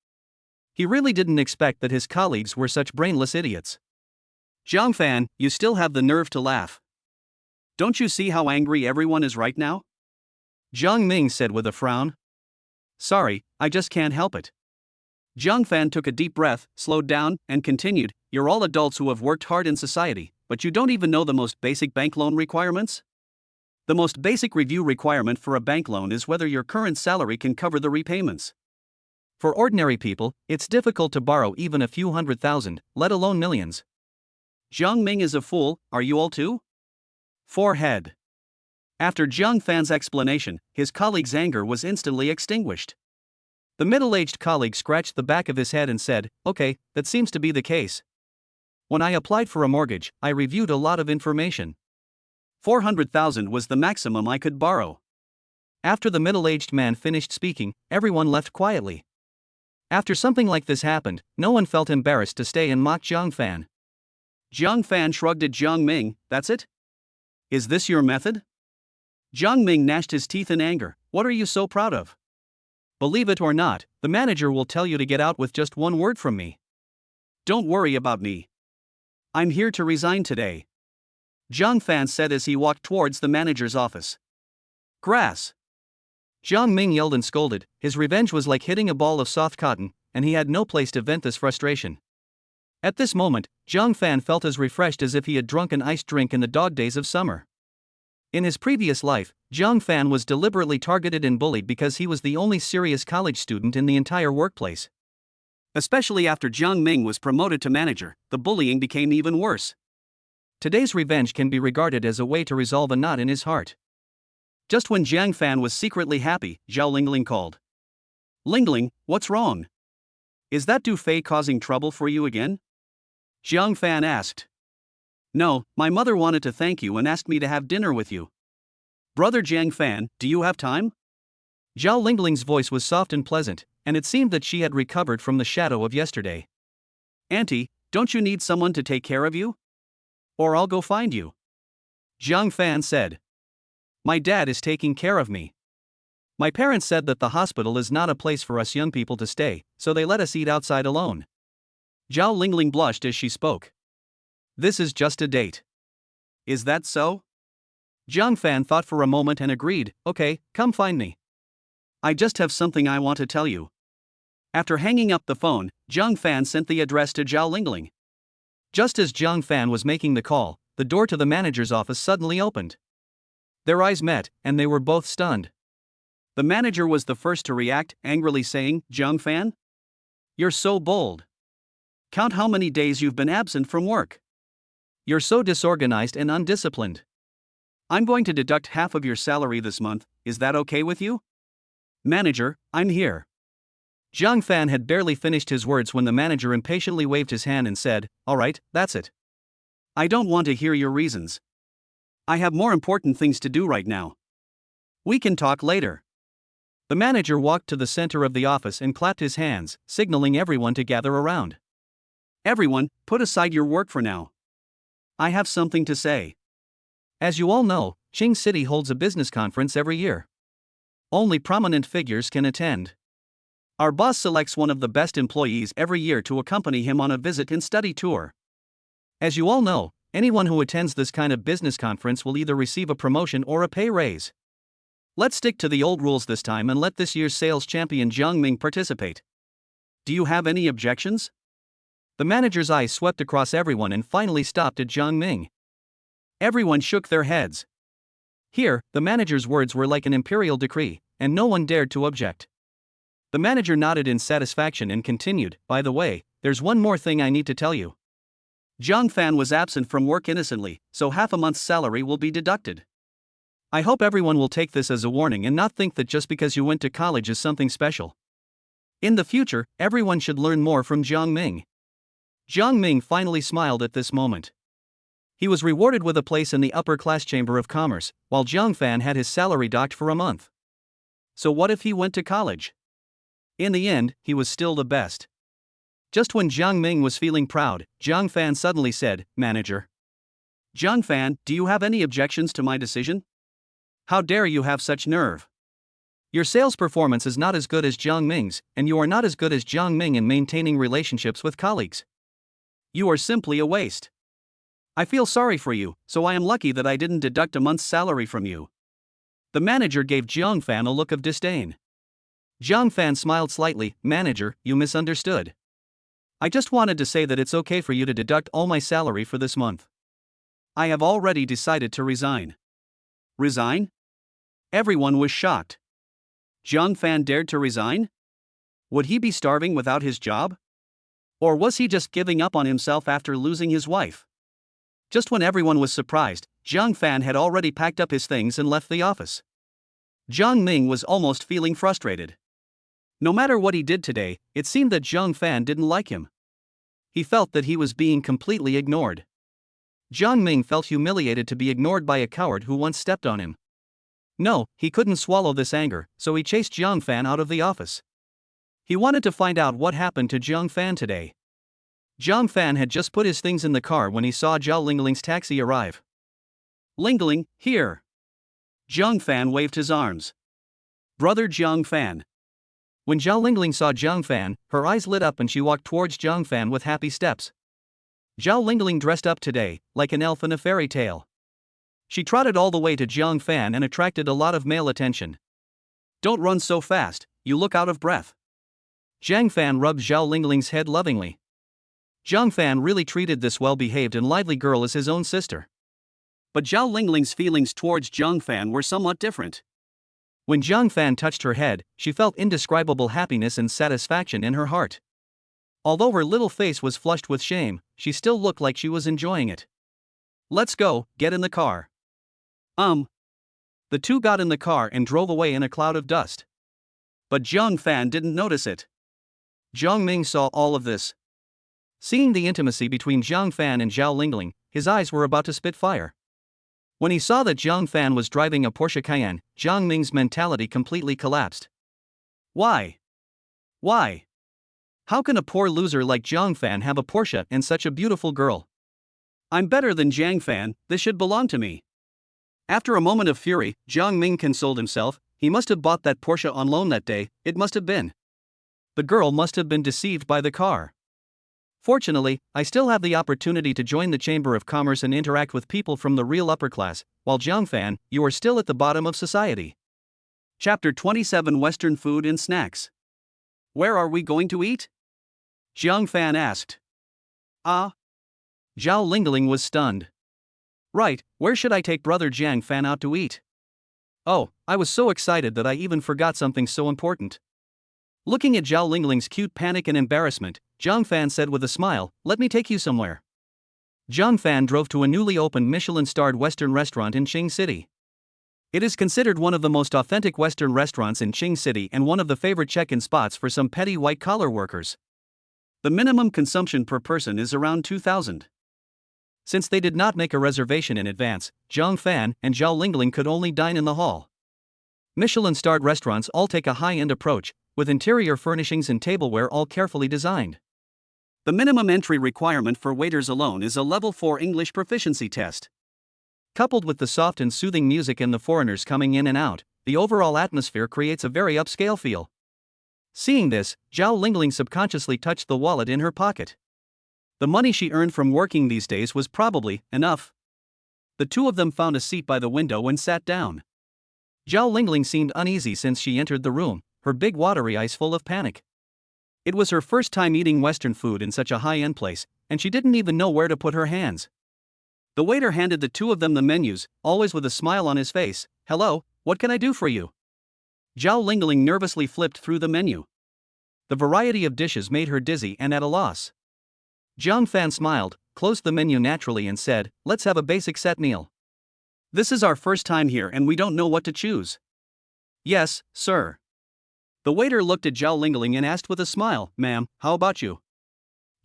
He really didn't expect that his colleagues were such brainless idiots. Jiang Fan, you still have the nerve to laugh. Don't you see how angry everyone is right now? Jiang Ming said with a frown. Sorry, I just can't help it. Jiang Fan took a deep breath, slowed down, and continued, you're all adults who have worked hard in society, but you don't even know the most basic bank loan requirements? The most basic review requirement for a bank loan is whether your current salary can cover the repayments. For ordinary people, it's difficult to borrow even a few 100,000, let alone millions. Jiang Ming is a fool, are you all too? Forehead. After Jiang Fan's explanation, his colleague's anger was instantly extinguished. The middle-aged colleague scratched the back of his head and said, okay, that seems to be the case. When I applied for a mortgage, I reviewed a lot of information. 400,000 was the maximum I could borrow. After the middle-aged man finished speaking, everyone left quietly. After something like this happened, no one felt embarrassed to stay and mock Jiang Fan. Jiang Fan shrugged at Jiang Ming, that's it? Is this your method? Jiang Ming gnashed his teeth in anger, what are you so proud of? Believe it or not, the manager will tell you to get out with just one word from me. Don't worry about me. I'm here to resign today. Jiang Fan said as he walked towards the manager's office. Grass. Jiang Ming yelled and scolded, his revenge was like hitting a ball of soft cotton, and he had no place to vent this frustration. At this moment, Jiang Fan felt as refreshed as if he had drunk an iced drink in the dog days of summer. In his previous life, Jiang Fan was deliberately targeted and bullied because he was the only serious college student in the entire workplace. Especially after Jiang Ming was promoted to manager, the bullying became even worse. Today's revenge can be regarded as a way to resolve a knot in his heart. Just when Jiang Fan was secretly happy, Zhao Lingling called. Lingling, what's wrong? Is that Du Fei causing trouble for you again? Jiang Fan asked. No, my mother wanted to thank you and asked me to have dinner with you. Brother Jiang Fan, do you have time? Zhao Lingling's voice was soft and pleasant, and it seemed that she had recovered from the shadow of yesterday. Auntie, don't you need someone to take care of you? Or I'll go find you. Jiang Fan said. My dad is taking care of me. My parents said that the hospital is not a place for us young people to stay, so they let us eat outside alone. Zhao Lingling blushed as she spoke. This is just a date. Is that so? Jiang Fan thought for a moment and agreed, okay, come find me. I just have something I want to tell you. After hanging up the phone, Jiang Fan sent the address to Zhao Lingling. Just as Jiang Fan was making the call, the door to the manager's office suddenly opened. Their eyes met, and they were both stunned. The manager was the first to react, angrily saying, Jiang Fan? You're so bold. Count how many days you've been absent from work. You're so disorganized and undisciplined. I'm going to deduct half of your salary this month, is that okay with you? Manager, I'm here. Jiang Fan had barely finished his words when the manager impatiently waved his hand and said, all right, that's it. I don't want to hear your reasons. I have more important things to do right now. We can talk later. The manager walked to the center of the office and clapped his hands, signaling everyone to gather around. Everyone, put aside your work for now. I have something to say. As you all know, Qing City holds a business conference every year. Only prominent figures can attend. Our boss selects one of the best employees every year to accompany him on a visit and study tour. As you all know, anyone who attends this kind of business conference will either receive a promotion or a pay raise. Let's stick to the old rules this time and let this year's sales champion Jiang Ming participate. Do you have any objections? The manager's eyes swept across everyone and finally stopped at Jiang Ming. Everyone shook their heads. Here, the manager's words were like an imperial decree, and no one dared to object. The manager nodded in satisfaction and continued, by the way, there's one more thing I need to tell you. Jiang Fan was absent from work innocently, so half a month's salary will be deducted. I hope everyone will take this as a warning and not think that just because you went to college is something special. In the future, everyone should learn more from Jiang Ming. Jiang Ming finally smiled at this moment. He was rewarded with a place in the upper-class chamber of commerce, while Jiang Fan had his salary docked for a month. So what if he went to college? In the end, he was still the best. Just when Jiang Ming was feeling proud, Jiang Fan suddenly said, Manager. Jiang Fan, do you have any objections to my decision? How dare you have such nerve? Your sales performance is not as good as Jiang Ming's, and you are not as good as Jiang Ming in maintaining relationships with colleagues. You are simply a waste. I feel sorry for you, so I am lucky that I didn't deduct a month's salary from you. The manager gave Jiang Fan a look of disdain. Jiang Fan smiled slightly, Manager, you misunderstood. I just wanted to say that it's okay for you to deduct all my salary for this month. I have already decided to resign. Resign? Everyone was shocked. Jiang Fan dared to resign? Would he be starving without his job? Or was he just giving up on himself after losing his wife? Just when everyone was surprised, Jiang Fan had already packed up his things and left the office. Jiang Ming was almost feeling frustrated. No matter what he did today, it seemed that Jiang Fan didn't like him. He felt that he was being completely ignored. Jiang Ming felt humiliated to be ignored by a coward who once stepped on him. No, he couldn't swallow this anger, so he chased Jiang Fan out of the office. He wanted to find out what happened to Jiang Fan today. Jiang Fan had just put his things in the car when he saw Zhao Lingling's taxi arrive. Lingling, here. Jiang Fan waved his arms. Brother Jiang Fan. When Zhao Lingling saw Jiang Fan, her eyes lit up and she walked towards Jiang Fan with happy steps. Zhao Lingling dressed up today, like an elf in a fairy tale. She trotted all the way to Jiang Fan and attracted a lot of male attention. Don't run so fast, you look out of breath. Jiang Fan rubbed Zhao Lingling's head lovingly. Jiang Fan really treated this well-behaved and lively girl as his own sister. But Zhao Lingling's feelings towards Jiang Fan were somewhat different. When Jiang Fan touched her head, she felt indescribable happiness and satisfaction in her heart. Although her little face was flushed with shame, she still looked like she was enjoying it. Let's go, get in the car. The two got in the car and drove away in a cloud of dust. But Jiang Fan didn't notice it. Jiang Ming saw all of this. Seeing the intimacy between Jiang Fan and Zhao Lingling, his eyes were about to spit fire. When he saw that Jiang Fan was driving a Porsche Cayenne, Jiang Ming's mentality completely collapsed. Why? Why? How can a poor loser like Jiang Fan have a Porsche and such a beautiful girl? I'm better than Jiang Fan, this should belong to me. After a moment of fury, Jiang Ming consoled himself, he must have bought that Porsche on loan that day, it must have been. The girl must have been deceived by the car. Fortunately, I still have the opportunity to join the Chamber of Commerce and interact with people from the real upper class, while Jiang Fan, you are still at the bottom of society. Chapter 27 Western Food and Snacks. Where are we going to eat? Jiang Fan asked. Zhao Lingling was stunned. Right, where should I take brother Jiang Fan out to eat? Oh, I was so excited that I even forgot something so important. Looking at Zhao Lingling's cute panic and embarrassment, Jiang Fan said with a smile, let me take you somewhere. Jiang Fan drove to a newly opened Michelin-starred Western restaurant in Qing City. It is considered one of the most authentic Western restaurants in Qing City and one of the favorite check-in spots for some petty white-collar workers. The minimum consumption per person is around 2,000. Since they did not make a reservation in advance, Jiang Fan and Zhao Lingling could only dine in the hall. Michelin-starred restaurants all take a high-end approach, with interior furnishings and tableware all carefully designed. The minimum entry requirement for waiters alone is a Level 4 English proficiency test. Coupled with the soft and soothing music and the foreigners coming in and out, the overall atmosphere creates a very upscale feel. Seeing this, Zhao Lingling subconsciously touched the wallet in her pocket. The money she earned from working these days was probably enough. The two of them found a seat by the window and sat down. Zhao Lingling seemed uneasy since she entered the room, her big watery eyes full of panic. It was her first time eating Western food in such a high-end place, and she didn't even know where to put her hands. The waiter handed the two of them the menus, always with a smile on his face. Hello, what can I do for you? Zhao Lingling nervously flipped through the menu. The variety of dishes made her dizzy and at a loss. Jiang Fan smiled, closed the menu naturally and said, let's have a basic set meal. This is our first time here and we don't know what to choose. Yes, sir. The waiter looked at Zhao Lingling and asked with a smile, ma'am, how about you?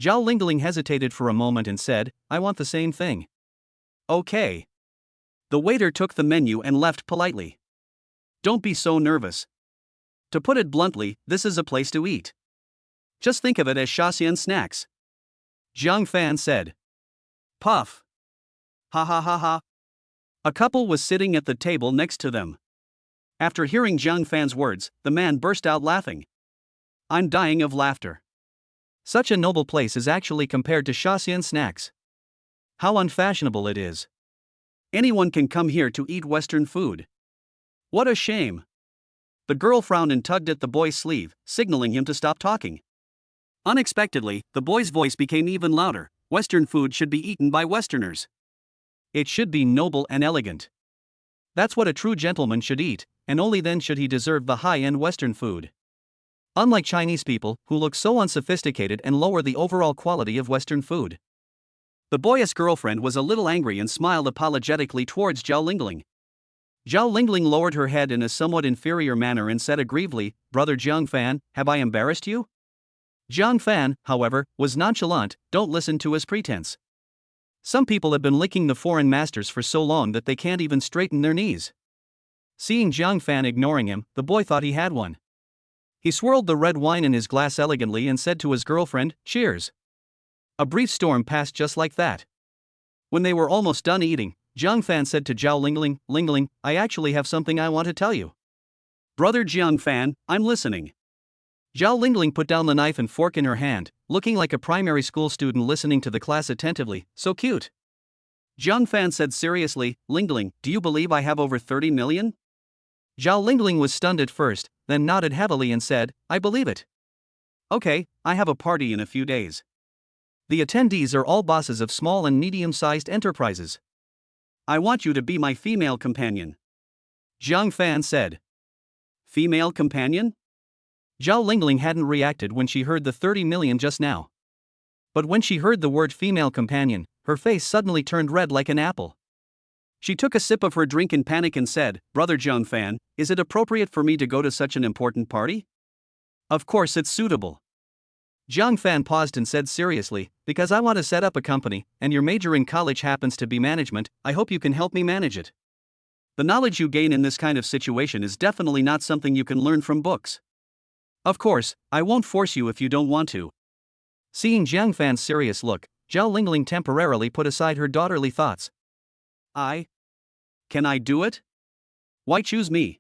Zhao Lingling hesitated for a moment and said, I want the same thing. Okay. The waiter took the menu and left politely. Don't be so nervous. To put it bluntly, this is a place to eat. Just think of it as Shaxian snacks. Jiang Fan said. Puff. Ha ha ha ha. A couple was sitting at the table next to them. After hearing Jiang Fan's words, the man burst out laughing. I'm dying of laughter. Such a noble place is actually compared to Shaxian snacks. How unfashionable it is. Anyone can come here to eat Western food. What a shame. The girl frowned and tugged at the boy's sleeve, signaling him to stop talking. Unexpectedly, the boy's voice became even louder. Western food should be eaten by Westerners. It should be noble and elegant. That's what a true gentleman should eat, and only then should he deserve the high-end Western food. Unlike Chinese people, who look so unsophisticated and lower the overall quality of Western food. The boy's girlfriend was a little angry and smiled apologetically towards Zhao Lingling. Zhao Lingling lowered her head in a somewhat inferior manner and said aggrievedly, Brother Jiang Fan, have I embarrassed you? Jiang Fan, however, was nonchalant, don't listen to his pretense. Some people have been licking the foreign masters for so long that they can't even straighten their knees. Seeing Jiang Fan ignoring him, the boy thought he had one. He swirled the red wine in his glass elegantly and said to his girlfriend, cheers. A brief storm passed just like that. When they were almost done eating, Jiang Fan said to Zhao Lingling, Lingling, I actually have something I want to tell you. Brother Jiang Fan, I'm listening. Zhao Lingling put down the knife and fork in her hand, looking like a primary school student listening to the class attentively, so cute. Jiang Fan said seriously, Lingling, do you believe I have over 30 million? Zhao Lingling was stunned at first, then nodded heavily and said, I believe it. Okay, I have a party in a few days. The attendees are all bosses of small and medium-sized enterprises. I want you to be my female companion, Jiang Fan said. Female companion? Zhao Lingling hadn't reacted when she heard the 30 million just now. But when she heard the word female companion, her face suddenly turned red like an apple. She took a sip of her drink in panic and said, Brother Jiang Fan, is it appropriate for me to go to such an important party? Of course it's suitable. Jiang Fan paused and said seriously, because I want to set up a company, and your major in college happens to be management, I hope you can help me manage it. The knowledge you gain in this kind of situation is definitely not something you can learn from books. Of course, I won't force you if you don't want to. Seeing Jiang Fan's serious look, Zhao Lingling temporarily put aside her daughterly thoughts. Can I do it? Why choose me?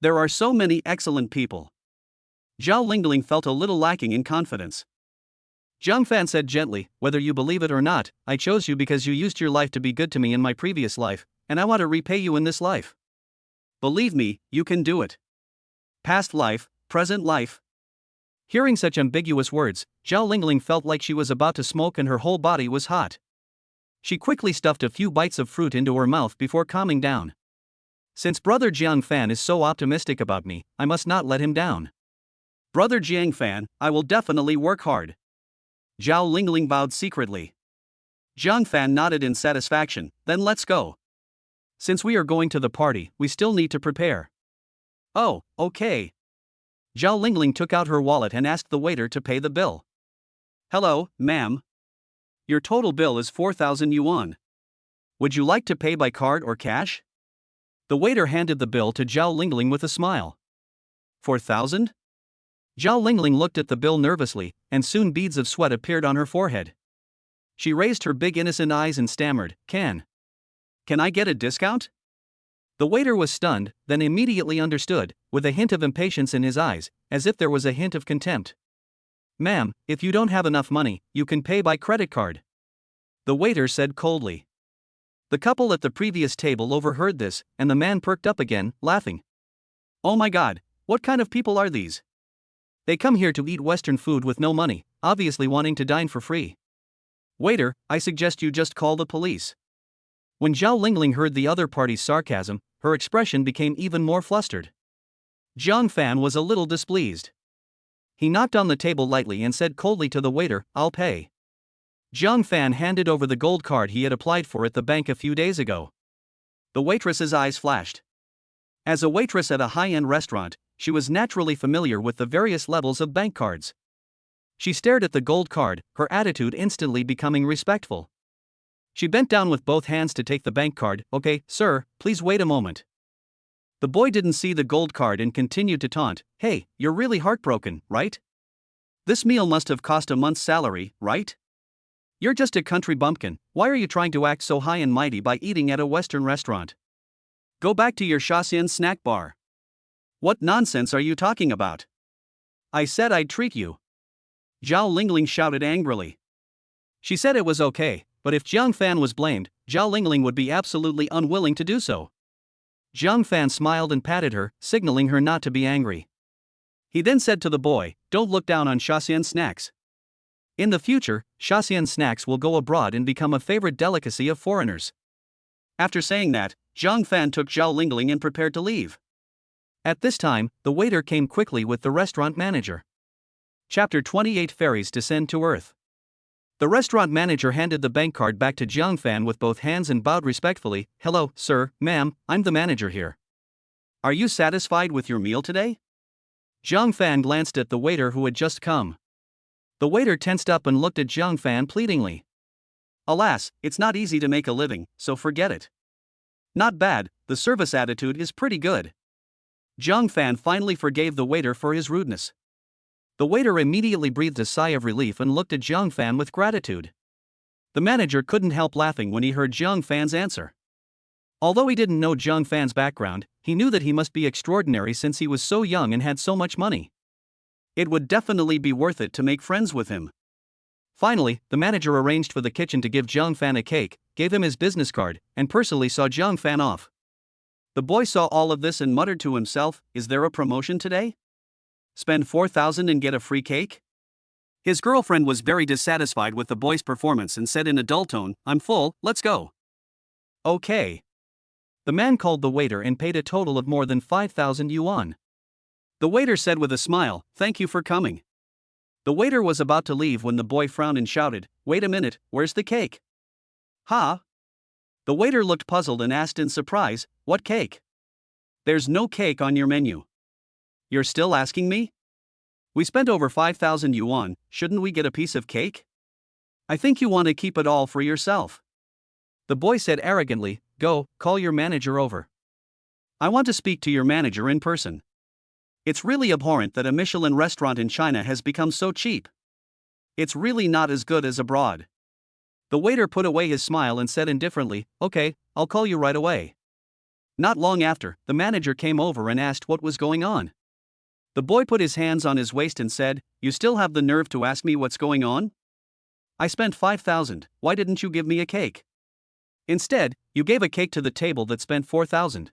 There are so many excellent people. Zhao Lingling felt a little lacking in confidence. Jiang Fan said gently, whether you believe it or not, I chose you because you used your life to be good to me in my previous life, and I want to repay you in this life. Believe me, you can do it. Past life, present life. Hearing such ambiguous words, Zhao Lingling felt like she was about to smoke and her whole body was hot. She quickly stuffed a few bites of fruit into her mouth before calming down. Since Brother Jiang Fan is so optimistic about me, I must not let him down. Brother Jiang Fan, I will definitely work hard. Zhao Lingling bowed secretly. Jiang Fan nodded in satisfaction, then let's go. Since we are going to the party, we still need to prepare. Oh, okay. Zhao Lingling took out her wallet and asked the waiter to pay the bill. Hello, ma'am. Your total bill is 4,000 yuan. Would you like to pay by card or cash? The waiter handed the bill to Zhao Lingling with a smile. 4,000? Zhao Lingling looked at the bill nervously, and soon beads of sweat appeared on her forehead. She raised her big innocent eyes and stammered, Can I get a discount? The waiter was stunned, then immediately understood, with a hint of impatience in his eyes, as if there was a hint of contempt. Ma'am, if you don't have enough money, you can pay by credit card. The waiter said coldly. The couple at the previous table overheard this, and the man perked up again, laughing. Oh my god, what kind of people are these? They come here to eat Western food with no money, obviously wanting to dine for free. Waiter, I suggest you just call the police. When Zhao Lingling heard the other party's sarcasm, her expression became even more flustered. Jiang Fan was a little displeased. He knocked on the table lightly and said coldly to the waiter, I'll pay. Jiang Fan handed over the gold card he had applied for at the bank a few days ago. The waitress's eyes flashed. As a waitress at a high-end restaurant, she was naturally familiar with the various levels of bank cards. She stared at the gold card, her attitude instantly becoming respectful. She bent down with both hands to take the bank card. Okay, sir, please wait a moment. The boy didn't see the gold card and continued to taunt, Hey, you're really heartbroken, right? This meal must have cost a month's salary, right? You're just a country bumpkin, why are you trying to act so high and mighty by eating at a Western restaurant? Go back to your Shaxian snack bar. What nonsense are you talking about? I said I'd treat you. Zhao Lingling shouted angrily. She said it was okay, but if Jiang Fan was blamed, Zhao Lingling would be absolutely unwilling to do so. Jiang Fan smiled and patted her, signaling her not to be angry. He then said to the boy, Don't look down on Shaxian snacks. In the future, Shaxian snacks will go abroad and become a favorite delicacy of foreigners. After saying that, Jiang Fan took Zhao Lingling and prepared to leave. At this time, the waiter came quickly with the restaurant manager. Chapter 28 Fairies Descend to Earth. The restaurant manager handed the bank card back to Jiang Fan with both hands and bowed respectfully. Hello, sir, ma'am, I'm the manager here. Are you satisfied with your meal today? Jiang Fan glanced at the waiter who had just come. The waiter tensed up and looked at Jiang Fan pleadingly. Alas, it's not easy to make a living, so forget it. Not bad, the service attitude is pretty good. Jiang Fan finally forgave the waiter for his rudeness. The waiter immediately breathed a sigh of relief and looked at Jiang Fan with gratitude. The manager couldn't help laughing when he heard Jiang Fan's answer. Although he didn't know Jiang Fan's background, he knew that he must be extraordinary since he was so young and had so much money. It would definitely be worth it to make friends with him. Finally, the manager arranged for the kitchen to give Jiang Fan a cake, gave him his business card, and personally saw Jiang Fan off. The boy saw all of this and muttered to himself, Is there a promotion today? Spend 4,000 and get a free cake? His girlfriend was very dissatisfied with the boy's performance and said in a dull tone, "I'm full, let's go." Okay. The man called the waiter and paid a total of more than 5,000 yuan. The waiter said with a smile, "Thank you for coming." The waiter was about to leave when the boy frowned and shouted, "Wait a minute, where's the cake?" "Huh?" The waiter looked puzzled and asked in surprise, "What cake? There's no cake on your menu." "You're still asking me? We spent over 5,000 yuan, shouldn't we get a piece of cake? I think you want to keep it all for yourself." The boy said arrogantly, "Go, call your manager over. I want to speak to your manager in person. It's really abhorrent that a Michelin restaurant in China has become so cheap. It's really not as good as abroad." The waiter put away his smile and said indifferently, "Okay, I'll call you right away." Not long after, the manager came over and asked what was going on. The boy put his hands on his waist and said, "You still have the nerve to ask me what's going on? I spent 5,000, why didn't you give me a cake? Instead, you gave a cake to the table that spent 4,000.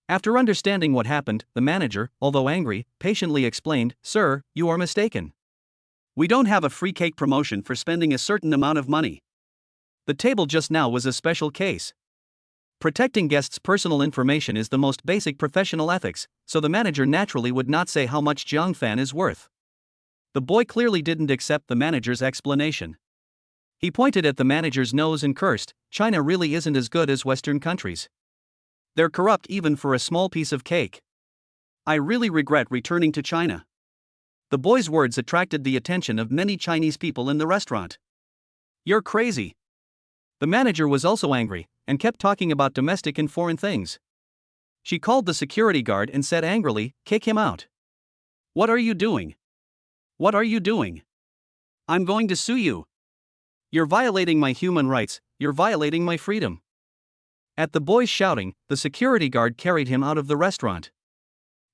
After understanding what happened, the manager, although angry, patiently explained, "Sir, you are mistaken. We don't have a free cake promotion for spending a certain amount of money. The table just now was a special case. Protecting guests' personal information is the most basic professional ethics, so the manager naturally would not say how much Jiang Fan is worth." The boy clearly didn't accept the manager's explanation. He pointed at the manager's nose and cursed, "China really isn't as good as Western countries. They're corrupt even for a small piece of cake. I really regret returning to China." The boy's words attracted the attention of many Chinese people in the restaurant. "You're crazy." The manager was also angry, and kept talking about domestic and foreign things. She called the security guard and said angrily, "Kick him out." "What are you doing? What are you doing? I'm going to sue you. You're violating my human rights, you're violating my freedom." At the boy's shouting, the security guard carried him out of the restaurant.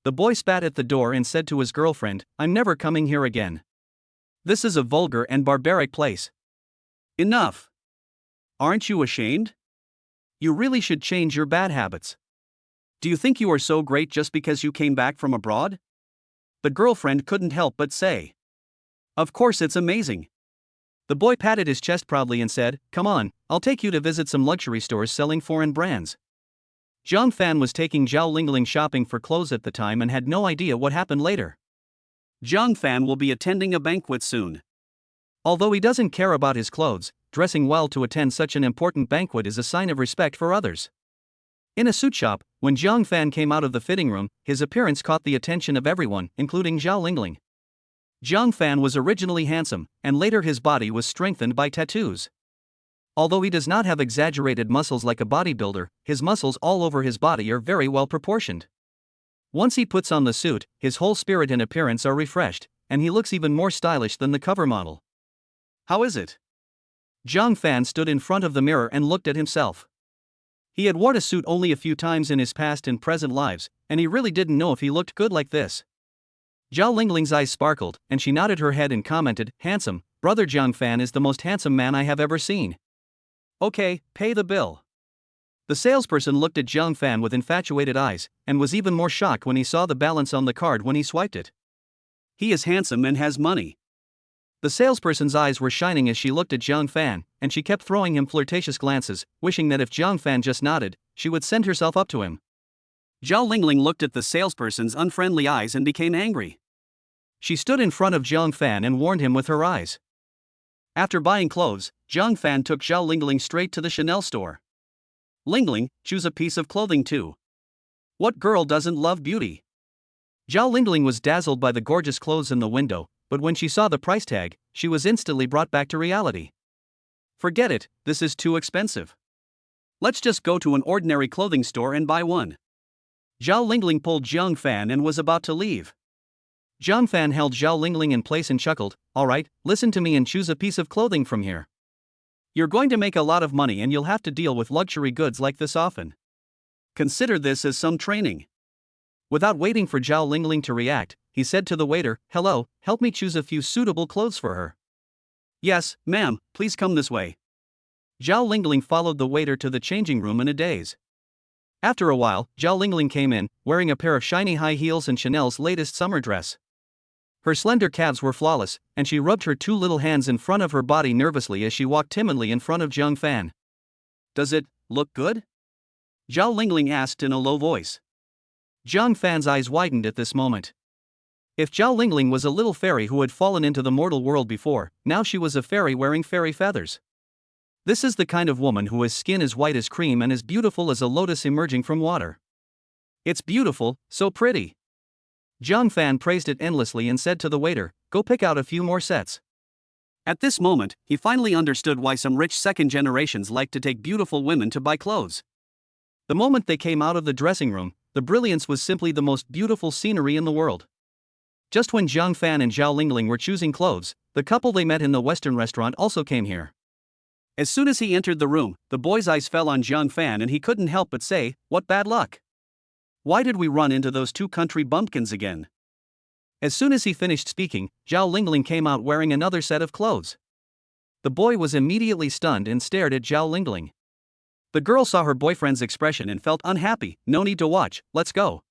The boy spat at the door and said to his girlfriend, "I'm never coming here again. This is a vulgar and barbaric place. Enough. Aren't you ashamed? You really should change your bad habits. Do you think you are so great just because you came back from abroad?" The girlfriend couldn't help but say, "Of course it's amazing." The boy patted his chest proudly and said, "Come on, I'll take you to visit some luxury stores selling foreign brands." Jiang Fan was taking Zhao Lingling shopping for clothes at the time and had no idea what happened later. Jiang Fan will be attending a banquet soon. Although he doesn't care about his clothes, dressing well to attend such an important banquet is a sign of respect for others. In a suit shop, when Jiang Fan came out of the fitting room, his appearance caught the attention of everyone, including Zhao Lingling. Jiang Fan was originally handsome, and later his body was strengthened by tattoos. Although he does not have exaggerated muscles like a bodybuilder, his muscles all over his body are very well proportioned. Once he puts on the suit, his whole spirit and appearance are refreshed, and he looks even more stylish than the cover model. "How is it?" Jiang Fan stood in front of the mirror and looked at himself. He had worn a suit only a few times in his past and present lives, and he really didn't know if he looked good like this. Zhao Lingling's eyes sparkled, and she nodded her head and commented, "Handsome, brother Jiang Fan is the most handsome man I have ever seen." "Okay, pay the bill." The salesperson looked at Jiang Fan with infatuated eyes, and was even more shocked when he saw the balance on the card when he swiped it. "He is handsome and has money." The salesperson's eyes were shining as she looked at Jiang Fan, and she kept throwing him flirtatious glances, wishing that if Jiang Fan just nodded, she would send herself up to him. Zhao Lingling looked at the salesperson's unfriendly eyes and became angry. She stood in front of Jiang Fan and warned him with her eyes. After buying clothes, Jiang Fan took Zhao Lingling straight to the Chanel store. "Lingling, choose a piece of clothing too. What girl doesn't love beauty?" Zhao Lingling was dazzled by the gorgeous clothes in the window, but when she saw the price tag, she was instantly brought back to reality. "Forget it, this is too expensive. Let's just go to an ordinary clothing store and buy one." Zhao Lingling pulled Jiang Fan and was about to leave. Jiang Fan held Zhao Lingling in place and chuckled, "All right, listen to me and choose a piece of clothing from here. You're going to make a lot of money and you'll have to deal with luxury goods like this often. Consider this as some training." Without waiting for Zhao Lingling to react, he said to the waiter, "Hello, help me choose a few suitable clothes for her." "Yes, ma'am, please come this way." Zhao Lingling followed the waiter to the changing room in a daze. After a while, Zhao Lingling came in, wearing a pair of shiny high heels and Chanel's latest summer dress. Her slender calves were flawless, and she rubbed her two little hands in front of her body nervously as she walked timidly in front of Zhang Fan. "Does it look good?" Zhao Lingling asked in a low voice. Zhang Fan's eyes widened at this moment. If Zhao Lingling was a little fairy who had fallen into the mortal world before, now she was a fairy wearing fairy feathers. This is the kind of woman who has skin as white as cream and as beautiful as a lotus emerging from water. "It's beautiful, so pretty." Zhang Fan praised it endlessly and said to the waiter, "Go pick out a few more sets." At this moment, he finally understood why some rich second generations like to take beautiful women to buy clothes. The moment they came out of the dressing room, the brilliance was simply the most beautiful scenery in the world. Just when Zhang Fan and Zhao Lingling were choosing clothes, the couple they met in the Western restaurant also came here. As soon as he entered the room, the boy's eyes fell on Zhang Fan and he couldn't help but say, "What bad luck. Why did we run into those two country bumpkins again?" As soon as he finished speaking, Zhao Lingling came out wearing another set of clothes. The boy was immediately stunned and stared at Zhao Lingling. The girl saw her boyfriend's expression and felt unhappy. "No need to watch, let's go."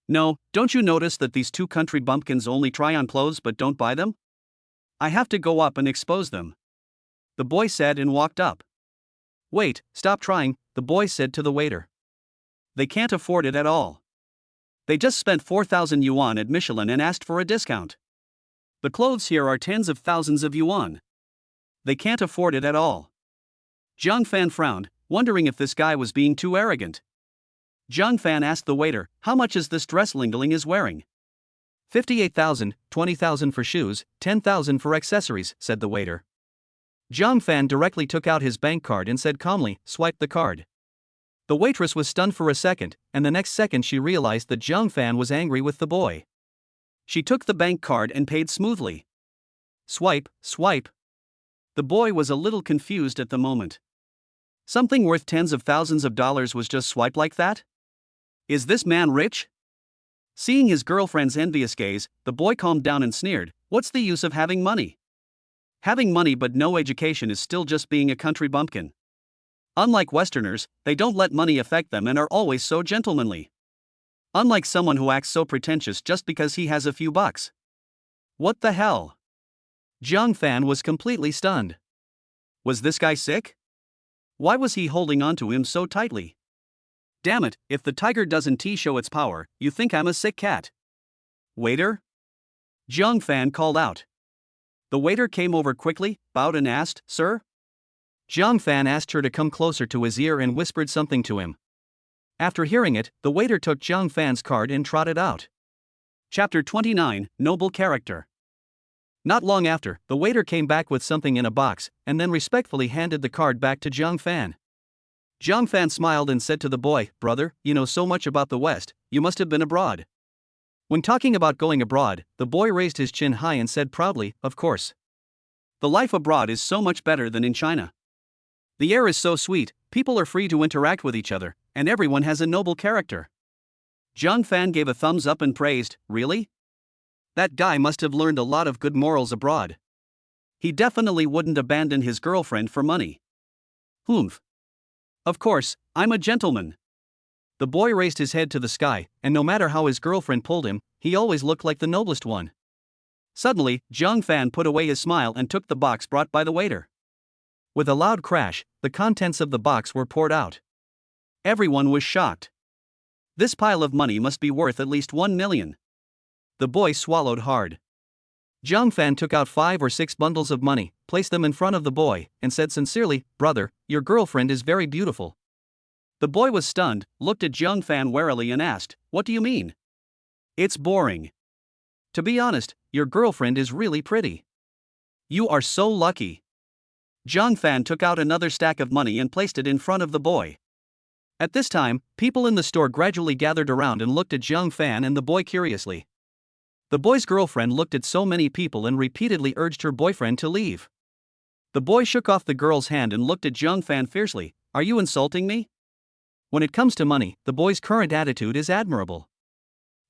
"No, don't you notice that these two country bumpkins only try on clothes but don't buy them? I have to go up and expose them," the boy said and walked up. "Wait, stop trying," the boy said to the waiter. "They can't afford it at all. They just spent 4,000 yuan at Michelin and asked for a discount. The clothes here are tens of thousands of yuan. They can't afford it at all." Zhang Fan frowned, wondering if this guy was being too arrogant. Zhang Fan asked the waiter, "How much is this dress Lingling is wearing?" 58,000, 20,000 for shoes, 10,000 for accessories, said the waiter. Zhang Fan directly took out his bank card and said calmly, "Swipe the card." The waitress was stunned for a second, and the next second she realized that Zhang Fan was angry with the boy. She took the bank card and paid smoothly. Swipe, swipe. The boy was a little confused at the moment. Something worth tens of thousands of dollars was just swiped like that? Is this man rich? Seeing his girlfriend's envious gaze, the boy calmed down and sneered, "What's the use of having money? Having money but no education is still just being a country bumpkin. Unlike Westerners, they don't let money affect them and are always so gentlemanly. Unlike someone who acts so pretentious just because he has a few bucks." What the hell? Zhang Fan was completely stunned. Was this guy sick? Why was he holding on to him so tightly? Damn it, if the tiger doesn't show its power, you think I'm a sick cat. "Waiter?" Zhang Fan called out. The waiter came over quickly, bowed and asked, "Sir?" Zhang Fan asked her to come closer to his ear and whispered something to him. After hearing it, the waiter took Zhang Fan's card and trotted out. Chapter 29, Noble Character. Not long after, the waiter came back with something in a box, and then respectfully handed the card back to Zhang Fan. Zhang Fan smiled and said to the boy, "Brother, you know so much about the West, you must have been abroad." When talking about going abroad, the boy raised his chin high and said proudly, "Of course. The life abroad is so much better than in China. The air is so sweet, people are free to interact with each other, and everyone has a noble character." Zhang Fan gave a thumbs up and praised, "Really? That guy must have learned a lot of good morals abroad. He definitely wouldn't abandon his girlfriend for money. Humph. Of course, I'm a gentleman." The boy raised his head to the sky, and no matter how his girlfriend pulled him, he always looked like the noblest one. Suddenly, Zhang Fan put away his smile and took the box brought by the waiter. With a loud crash, the contents of the box were poured out. Everyone was shocked. This pile of money must be worth at least 1 million. The boy swallowed hard. Zhang Fan took out 5 or 6 bundles of money, placed them in front of the boy, and said sincerely, "Brother, your girlfriend is very beautiful." The boy was stunned, looked at Zhang Fan warily and asked, "What do you mean?" "It's boring. To be honest, your girlfriend is really pretty. You are so lucky." Zhang Fan took out another stack of money and placed it in front of the boy. At this time, people in the store gradually gathered around and looked at Zhang Fan and the boy curiously. The boy's girlfriend looked at so many people and repeatedly urged her boyfriend to leave. The boy shook off the girl's hand and looked at Zhang Fan fiercely. "Are you insulting me?" When it comes to money, the boy's current attitude is admirable.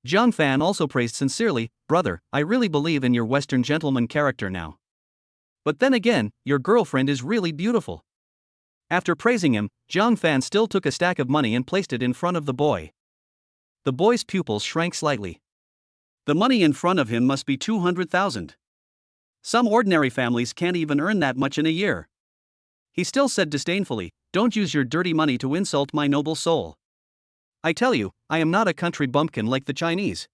Zhang Fan also praised sincerely, "Brother, I really believe in your Western gentleman character now. But then again, your girlfriend is really beautiful." After praising him, Zhang Fan still took a stack of money and placed it in front of the boy. The boy's pupils shrank slightly. The money in front of him must be 200,000. Some ordinary families can't even earn that much in a year. He still said disdainfully, "Don't use your dirty money to insult my noble soul. I tell you, I am not a country bumpkin like the Chinese."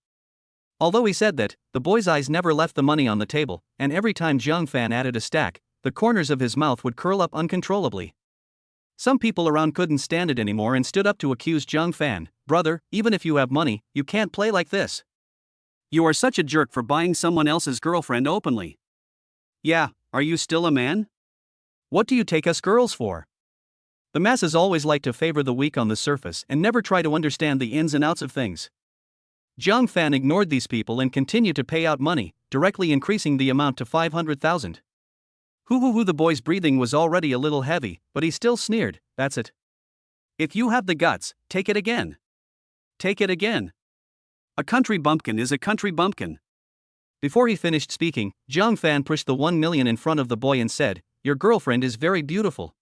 Although he said that, the boy's eyes never left the money on the table, and every time Jiang Fan added a stack, the corners of his mouth would curl up uncontrollably. Some people around couldn't stand it anymore and stood up to accuse Jiang Fan, "Brother, even if you have money, you can't play like this. You are such a jerk for buying someone else's girlfriend openly. Yeah, are you still a man? What do you take us girls for?" The masses always like to favor the weak on the surface and never try to understand the ins and outs of things. Jiang Fan ignored these people and continued to pay out money, directly increasing the amount to 500,000. The boy's breathing was already a little heavy, but he still sneered, "That's it. If you have the guts, take it again. Take it again. A country bumpkin is a country bumpkin." Before he finished speaking, Jiang Fan pushed the 1 million in front of the boy and said, "Your girlfriend is very beautiful."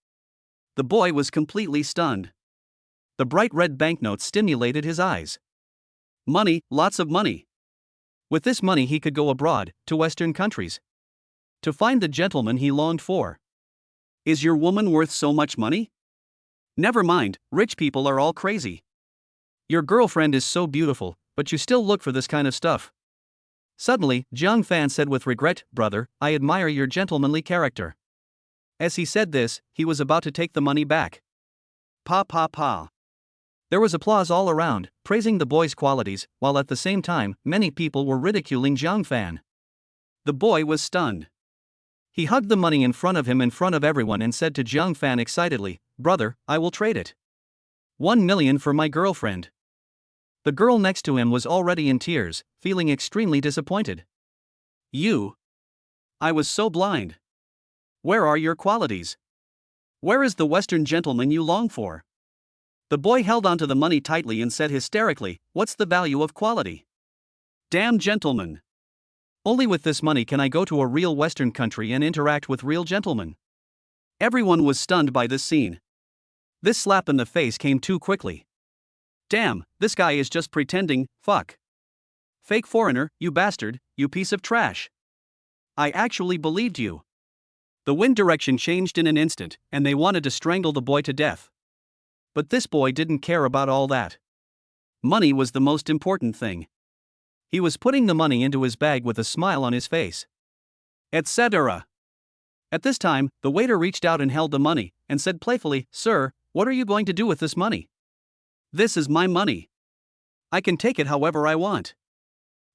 The boy was completely stunned. The bright red banknotes stimulated his eyes. Money, lots of money. With this money he could go abroad, to Western countries, to find the gentleman he longed for. Is your woman worth so much money? Never mind, rich people are all crazy. Your girlfriend is so beautiful, but you still look for this kind of stuff. Suddenly, Jiang Fan said with regret, "Brother, I admire your gentlemanly character." As he said this, he was about to take the money back. Pa pa pa. There was applause all around, praising the boy's qualities, while at the same time, many people were ridiculing Jiang Fan. The boy was stunned. He hugged the money in front of him in front of everyone and said to Jiang Fan excitedly, "Brother, I will trade it. 1 million for my girlfriend." The girl next to him was already in tears, feeling extremely disappointed. I was so blind. Where are your qualities? Where is the Western gentleman you long for?" The boy held onto the money tightly and said hysterically, "What's the value of quality? Damn gentlemen. Only with this money can I go to a real Western country and interact with real gentlemen." Everyone was stunned by this scene. This slap in the face came too quickly. Damn, this guy is just pretending, fuck. Fake foreigner, you bastard, you piece of trash. I actually believed you. The wind direction changed in an instant, and they wanted to strangle the boy to death. But this boy didn't care about all that. Money was the most important thing. He was putting the money into his bag with a smile on his face. Etc. At this time, the waiter reached out and held the money, and said playfully, "Sir, what are you going to do with this money? This is my money. I can take it however I want.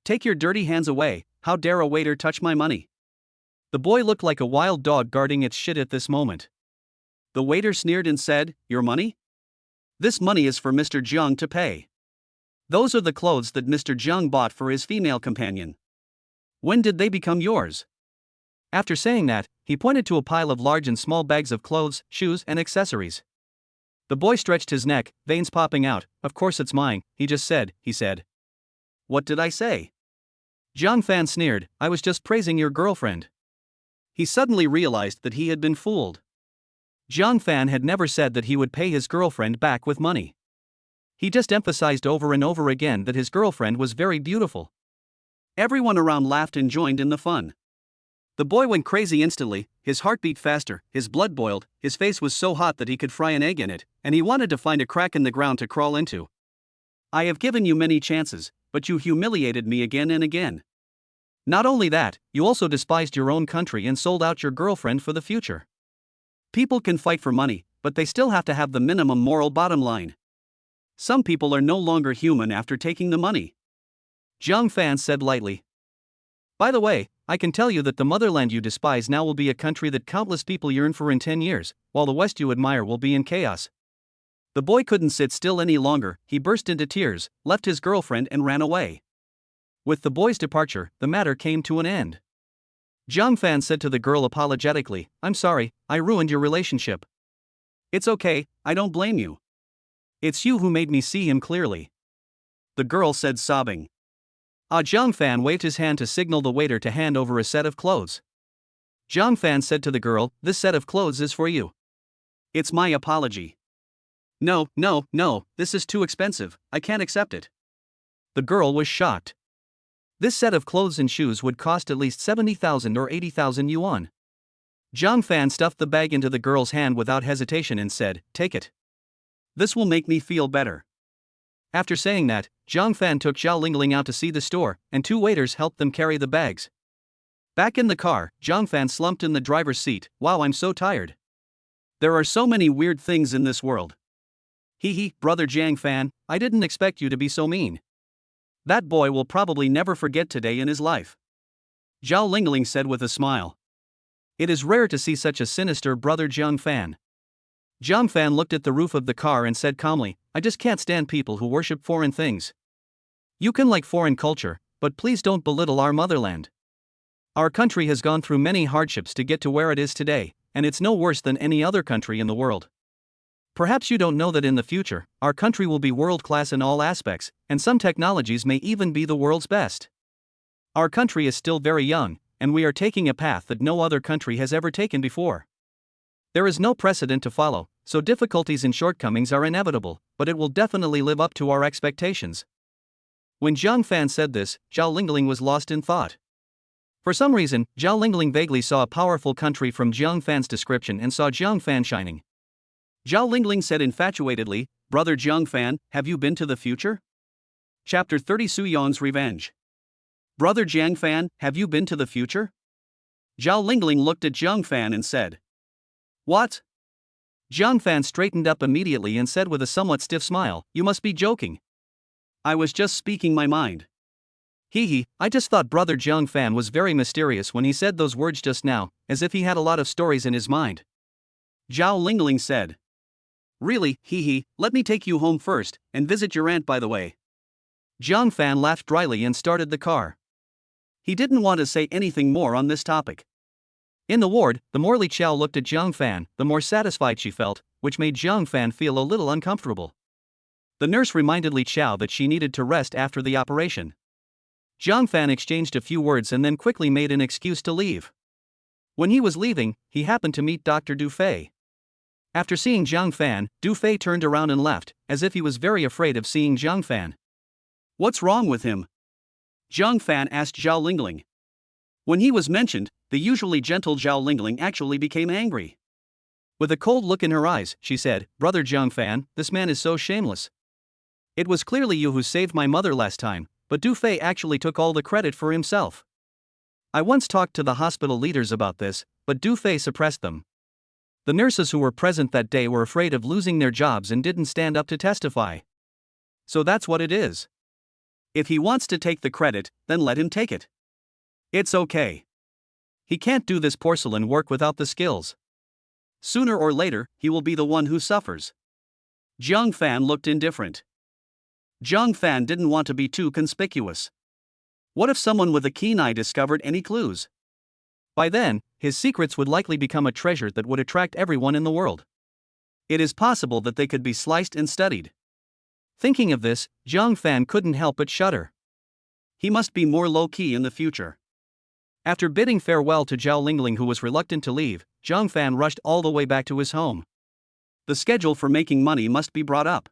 Take your dirty hands away, how dare a waiter touch my money?" The boy looked like a wild dog guarding its shit at this moment. The waiter sneered and said, "Your money? This money is for Mr. Jiang to pay. Those are the clothes that Mr. Jiang bought for his female companion. When did they become yours?" After saying that, he pointed to a pile of large and small bags of clothes, shoes, and accessories. The boy stretched his neck, veins popping out. "Of course it's mine," he said. "What did I say?" Jiang Fan sneered, "I was just praising your girlfriend." He suddenly realized that he had been fooled. Jiang Fan had never said that he would pay his girlfriend back with money. He just emphasized over and over again that his girlfriend was very beautiful. Everyone around laughed and joined in the fun. The boy went crazy instantly, his heart beat faster, his blood boiled, his face was so hot that he could fry an egg in it, and he wanted to find a crack in the ground to crawl into. "I have given you many chances, but you humiliated me again and again. Not only that, you also despised your own country and sold out your girlfriend for the future. People can fight for money, but they still have to have the minimum moral bottom line. Some people are no longer human after taking the money." Jiang Fan said lightly. "By the way, I can tell you that the motherland you despise now will be a country that countless people yearn for in 10 years, while the West you admire will be in chaos." The boy couldn't sit still any longer, he burst into tears, left his girlfriend and ran away. With the boy's departure, the matter came to an end. Jiang Fan said to the girl apologetically, "I'm sorry, I ruined your relationship." "It's okay, I don't blame you. It's you who made me see him clearly," the girl said sobbing. Jiang Fan waved his hand to signal the waiter to hand over a set of clothes. Jiang Fan said to the girl, "This set of clothes is for you." "It's my apology." No, this is too expensive, I can't accept it." The girl was shocked. This set of clothes and shoes would cost at least 70,000 or 80,000 yuan. Zhang Fan stuffed the bag into the girl's hand without hesitation and said, "Take it. This will make me feel better." After saying that, Zhang Fan took Zhao Lingling out to see the store, and two waiters helped them carry the bags. Back in the car, Zhang Fan slumped in the driver's seat. "Wow, I'm so tired. There are so many weird things in this world. Hee, brother Zhang Fan, I didn't expect you to be so mean. That boy will probably never forget today in his life," Zhao Lingling said with a smile. It is rare to see such a sinister brother Zhang Fan. Zhang Fan looked at the roof of the car and said calmly, "I just can't stand people who worship foreign things. You can like foreign culture, but please don't belittle our motherland. Our country has gone through many hardships to get to where it is today, and it's no worse than any other country in the world. Perhaps you don't know that in the future, our country will be world-class in all aspects, and some technologies may even be the world's best. Our country is still very young, and we are taking a path that no other country has ever taken before. There is no precedent to follow, so difficulties and shortcomings are inevitable, but it will definitely live up to our expectations." When Zhang Fan said this, Zhao Lingling was lost in thought. For some reason, Zhao Lingling vaguely saw a powerful country from Zhang Fan's description and saw Zhang Fan shining. Zhao Lingling said infatuatedly, "Brother Zhang Fan, have you been to the future?" Chapter 30 Su Yong's Revenge. "Brother Zhang Fan, have you been to the future?" Zhao Lingling looked at Zhang Fan and said. "What?" Zhang Fan straightened up immediately and said with a somewhat stiff smile, "You must be joking. I was just speaking my mind. Hee, I just thought brother Zhang Fan was very mysterious when he said those words just now, as if he had a lot of stories in his mind." Zhao Lingling said. "Really, hee, let me take you home first, and visit your aunt by the way." Zhang Fan laughed dryly and started the car. He didn't want to say anything more on this topic. In the ward, the more Li Qiao looked at Zhang Fan, the more satisfied she felt, which made Zhang Fan feel a little uncomfortable. The nurse reminded Li Qiao that she needed to rest after the operation. Zhang Fan exchanged a few words and then quickly made an excuse to leave. When he was leaving, he happened to meet Dr. Du Fei. After seeing Zhang Fan, Du Fei turned around and left, as if he was very afraid of seeing Zhang Fan. "What's wrong with him?" Zhang Fan asked Zhao Lingling. When he was mentioned, the usually gentle Zhao Lingling actually became angry. With a cold look in her eyes, she said, "Brother Zhang Fan, this man is so shameless. It was clearly you who saved my mother last time, but Du Fei actually took all the credit for himself. I once talked to the hospital leaders about this, but Du Fei suppressed them. The nurses who were present that day were afraid of losing their jobs and didn't stand up to testify. So that's what it is. If he wants to take the credit, then let him take it. It's okay. He can't do this porcelain work without the skills. Sooner or later, he will be the one who suffers." Zhang Fan looked indifferent. Zhang Fan didn't want to be too conspicuous. What if someone with a keen eye discovered any clues? By then, his secrets would likely become a treasure that would attract everyone in the world. It is possible that they could be sliced and studied. Thinking of this, Zhang Fan couldn't help but shudder. He must be more low-key in the future. After bidding farewell to Zhao Lingling, who was reluctant to leave, Zhang Fan rushed all the way back to his home. The schedule for making money must be brought up.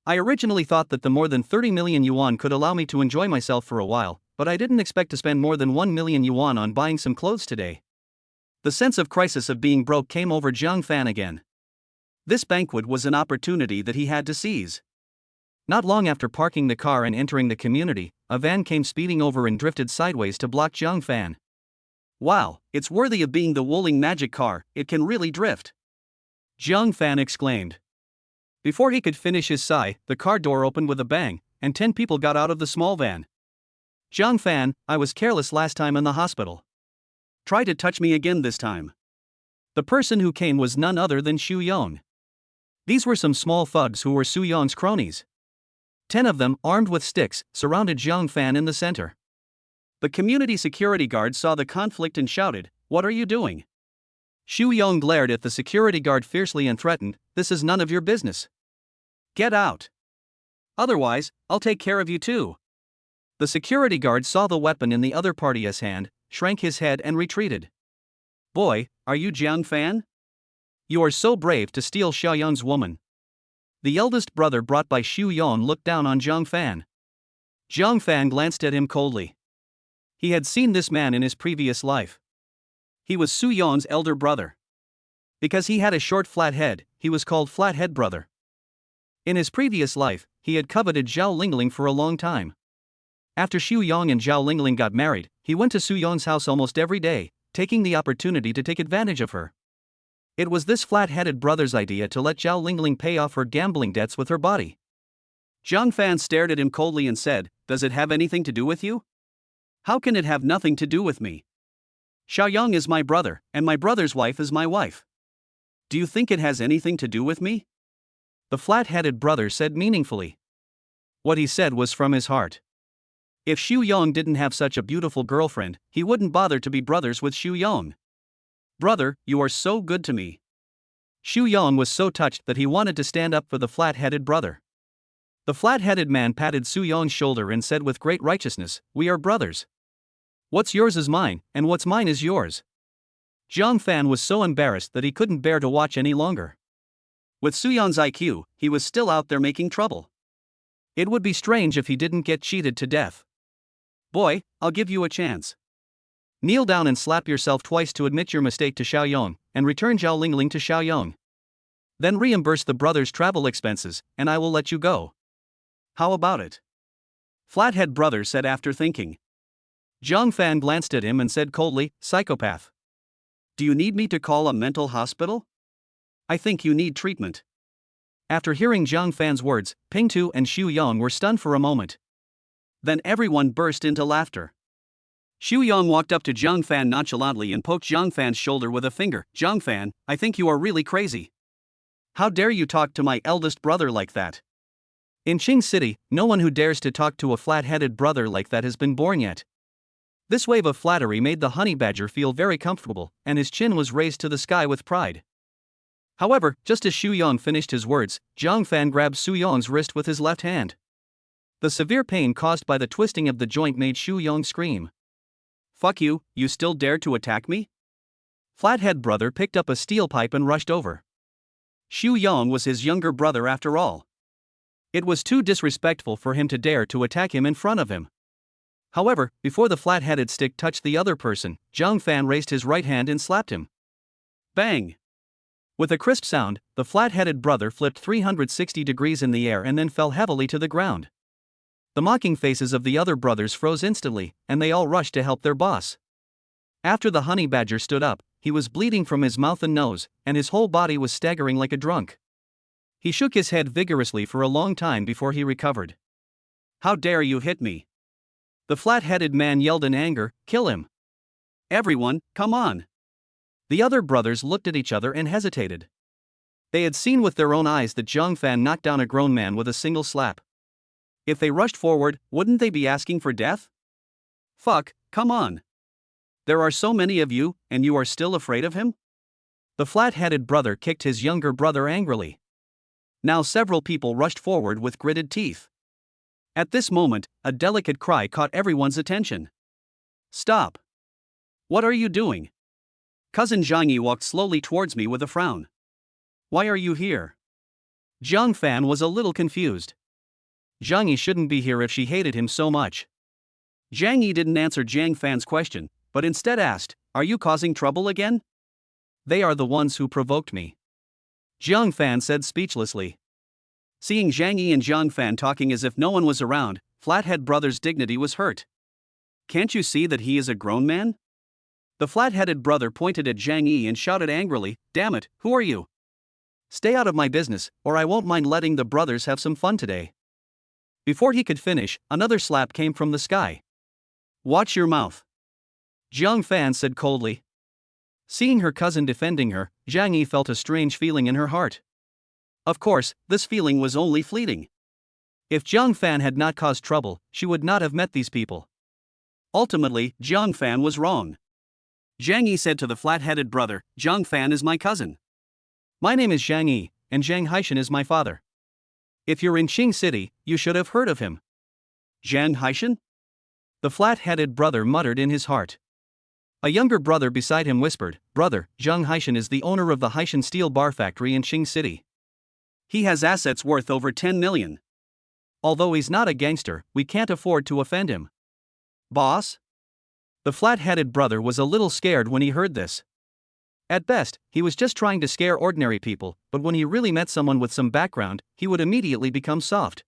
I originally thought that the more than 30 million yuan could allow me to enjoy myself for a while, but I didn't expect to spend more than 1 million yuan on buying some clothes today. The sense of crisis of being broke came over Zhang Fan again. This banquet was an opportunity that he had to seize. Not long after parking the car and entering the community, a van came speeding over and drifted sideways to block Zhang Fan. "Wow, it's worthy of being the Wuling magic car, it can really drift," Zhang Fan exclaimed. Before he could finish his sigh, the car door opened with a bang, and 10 people got out of the small van. "Zhang Fan, I was careless last time in the hospital. Try to touch me again this time." The person who came was none other than Xu Yong. These were some small thugs who were Su Yong's cronies. 10 of them, armed with sticks, surrounded Zhang Fan in the center. The community security guard saw the conflict and shouted, "What are you doing?" Xu Yong glared at the security guard fiercely and threatened, "This is none of your business. Get out. Otherwise, I'll take care of you too." The security guard saw the weapon in the other party's hand, shrank his head and retreated. "Boy, are you Zhang Fan? You are so brave to steal Xiaoyang's woman." The eldest brother brought by Xu Yong looked down on Zhang Fan. Zhang Fan glanced at him coldly. He had seen this man in his previous life. He was Su Yong's elder brother. Because he had a short flat head, he was called Flathead Brother. In his previous life, he had coveted Zhao Lingling for a long time. After Xu Yong and Zhao Lingling got married, he went to Su Yong's house almost every day, taking the opportunity to take advantage of her. It was this flat-headed brother's idea to let Zhao Lingling pay off her gambling debts with her body. Zhang Fan stared at him coldly and said, "Does it have anything to do with you?" "How can it have nothing to do with me? Xiaoyang is my brother, and my brother's wife is my wife. Do you think it has anything to do with me?" The flat-headed brother said meaningfully. What he said was from his heart. If Xu Yong didn't have such a beautiful girlfriend, he wouldn't bother to be brothers with Xu Yong. "Brother, you are so good to me." Xu Yong was so touched that he wanted to stand up for the flat-headed brother. The flat-headed man patted Su Yong's shoulder and said with great righteousness, "We are brothers. What's yours is mine, and what's mine is yours." Zhang Fan was so embarrassed that he couldn't bear to watch any longer. With Su Yong's IQ, he was still out there making trouble. It would be strange if he didn't get cheated to death. "Boy, I'll give you a chance. Kneel down and slap yourself twice to admit your mistake to Xiaoyong, and return Zhao Lingling to Xiaoyong. Then reimburse the brothers' travel expenses, and I will let you go. How about it?" Flathead Brother said after thinking. Zhang Fan glanced at him and said coldly, "Psychopath. Do you need me to call a mental hospital? I think you need treatment." After hearing Zhang Fan's words, Ping Tu and Xu Yong were stunned for a moment. Then everyone burst into laughter. Xu Yong walked up to Zhang Fan nonchalantly and poked Zhang Fan's shoulder with a finger. "Zhang Fan, I think you are really crazy. How dare you talk to my eldest brother like that?" In Qing City, no one who dares to talk to a flat-headed brother like that has been born yet. This wave of flattery made the honey badger feel very comfortable, and his chin was raised to the sky with pride. However, just as Xu Yong finished his words, Zhang Fan grabbed Su Yong's wrist with his left hand. The severe pain caused by the twisting of the joint made Xu Yong scream. "Fuck you, you still dare to attack me?" Flathead Brother picked up a steel pipe and rushed over. Xu Yong was his younger brother after all. It was too disrespectful for him to dare to attack him in front of him. However, before the flat-headed stick touched the other person, Zhang Fan raised his right hand and slapped him. Bang! With a crisp sound, the flat-headed brother flipped 360 degrees in the air and then fell heavily to the ground. The mocking faces of the other brothers froze instantly, and they all rushed to help their boss. After the honey badger stood up, he was bleeding from his mouth and nose, and his whole body was staggering like a drunk. He shook his head vigorously for a long time before he recovered. "How dare you hit me?" The flat-headed man yelled in anger, "Kill him! Everyone, come on!" The other brothers looked at each other and hesitated. They had seen with their own eyes that Zhang Fan knocked down a grown man with a single slap. If they rushed forward, wouldn't they be asking for death? "Fuck, come on! There are so many of you, and you are still afraid of him?" The flat-headed brother kicked his younger brother angrily. Now several people rushed forward with gritted teeth. At this moment, a delicate cry caught everyone's attention. "Stop! What are you doing?" Cousin Zhang Yi walked slowly towards me with a frown. "Why are you here?" Zhang Fan was a little confused. Zhang Yi shouldn't be here if she hated him so much. Zhang Yi didn't answer Zhang Fan's question, but instead asked, "Are you causing trouble again?" "They are the ones who provoked me," Zhang Fan said speechlessly. Seeing Zhang Yi and Zhang Fan talking as if no one was around, Flathead Brother's dignity was hurt. "Can't you see that he is a grown man?" The flat-headed brother pointed at Zhang Yi and shouted angrily, "Damn it, who are you? Stay out of my business, or I won't mind letting the brothers have some fun today." Before he could finish, another slap came from the sky. "Watch your mouth," Zhang Fan said coldly. Seeing her cousin defending her, Zhang Yi felt a strange feeling in her heart. Of course, this feeling was only fleeting. If Zhang Fan had not caused trouble, she would not have met these people. Ultimately, Zhang Fan was wrong. Zhang Yi said to the flat-headed brother, "Zhang Fan is my cousin. My name is Zhang Yi, and Zhang Haishan is my father. If you're in Qing City, you should have heard of him." "Zhang Haishan?" the flat-headed brother muttered in his heart. A younger brother beside him whispered, "Brother, Zhang Haishan is the owner of the Haishan Steel Bar Factory in Qing City. He has assets worth over 10 million. Although he's not a gangster, we can't afford to offend him." "Boss?" The flat-headed brother was a little scared when he heard this. At best, he was just trying to scare ordinary people, but when he really met someone with some background, he would immediately become soft.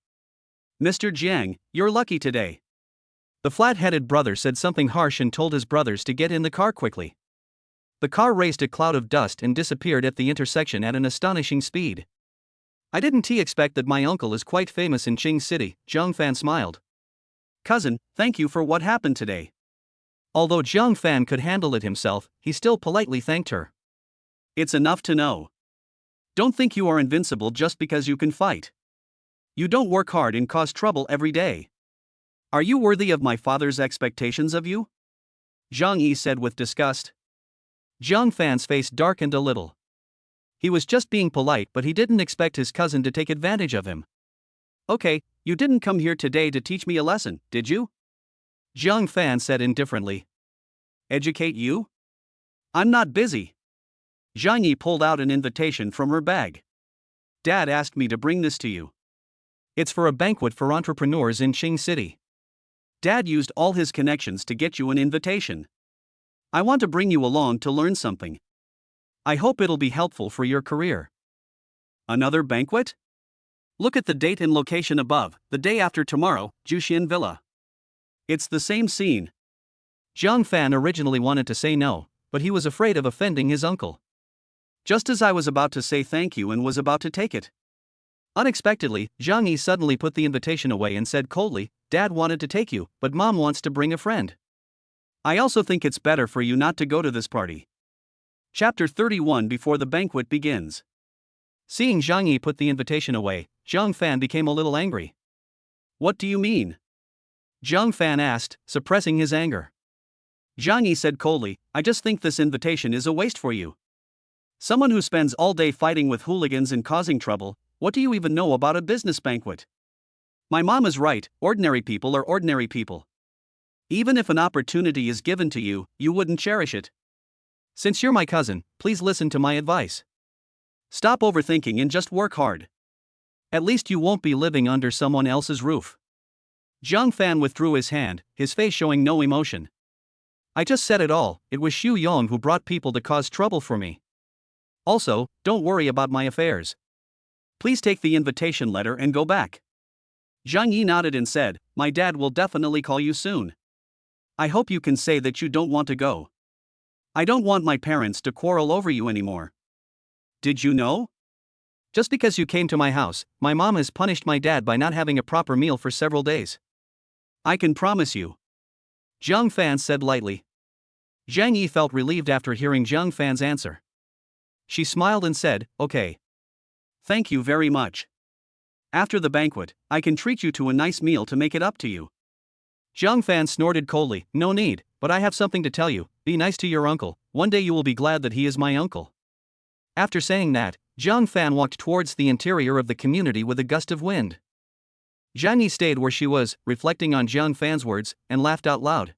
Mr. Jiang, you're lucky today. The flat-headed brother said something harsh and told his brothers to get in the car quickly. The car raised a cloud of dust and disappeared at the intersection at an astonishing speed. I didn't expect that my uncle is quite famous in Qing City, Zhang Fan smiled. Cousin, thank you for what happened today. Although Zhang Fan could handle it himself, he still politely thanked her. It's enough to know. Don't think you are invincible just because you can fight. You don't work hard and cause trouble every day. Are you worthy of my father's expectations of you? Zhang Yi said with disgust. Zhang Fan's face darkened a little. He was just being polite, but he didn't expect his cousin to take advantage of him. Okay, you didn't come here today to teach me a lesson, did you? Zhang Fan said indifferently. Educate you? I'm not busy. Zhang Yi pulled out an invitation from her bag. Dad asked me to bring this to you. It's for a banquet for entrepreneurs in Qing City. Dad used all his connections to get you an invitation. I want to bring you along to learn something. I hope it'll be helpful for your career. Another banquet? Look at the date and location above, the day after tomorrow, Juxian Villa. It's the same scene. Zhang Fan originally wanted to say no, but he was afraid of offending his uncle. Just as I was about to say thank you and was about to take it. Unexpectedly, Zhang Yi suddenly put the invitation away and said coldly, Dad wanted to take you, but Mom wants to bring a friend. I also think it's better for you not to go to this party. Chapter 31. Before the banquet begins. Seeing Zhang Yi put the invitation away, Zhang Fan became a little angry. What do you mean? Zhang Fan asked, suppressing his anger. Zhang Yi said coldly, I just think this invitation is a waste for you. Someone who spends all day fighting with hooligans and causing trouble, what do you even know about a business banquet? My mom is right, ordinary people are ordinary people. Even if an opportunity is given to you, you wouldn't cherish it. Since you're my cousin, please listen to my advice. Stop overthinking and just work hard. At least you won't be living under someone else's roof. Zhang Fan withdrew his hand, his face showing no emotion. I just said it all, it was Xu Yong who brought people to cause trouble for me. Also, don't worry about my affairs. Please take the invitation letter and go back. Zhang Yi nodded and said, My dad will definitely call you soon. I hope you can say that you don't want to go. I don't want my parents to quarrel over you anymore. Did you know? Just because you came to my house, my mom has punished my dad by not having a proper meal for several days. I can promise you. Zhang Fan said lightly. Zhang Yi felt relieved after hearing Zhang Fan's answer. She smiled and said, Okay. Thank you very much. After the banquet, I can treat you to a nice meal to make it up to you. Zhang Fan snorted coldly, No need, but I have something to tell you, be nice to your uncle, one day you will be glad that he is my uncle. After saying that, Zhang Fan walked towards the interior of the community with a gust of wind. Zhang Yi stayed where she was, reflecting on Zhang Fan's words, and laughed out loud.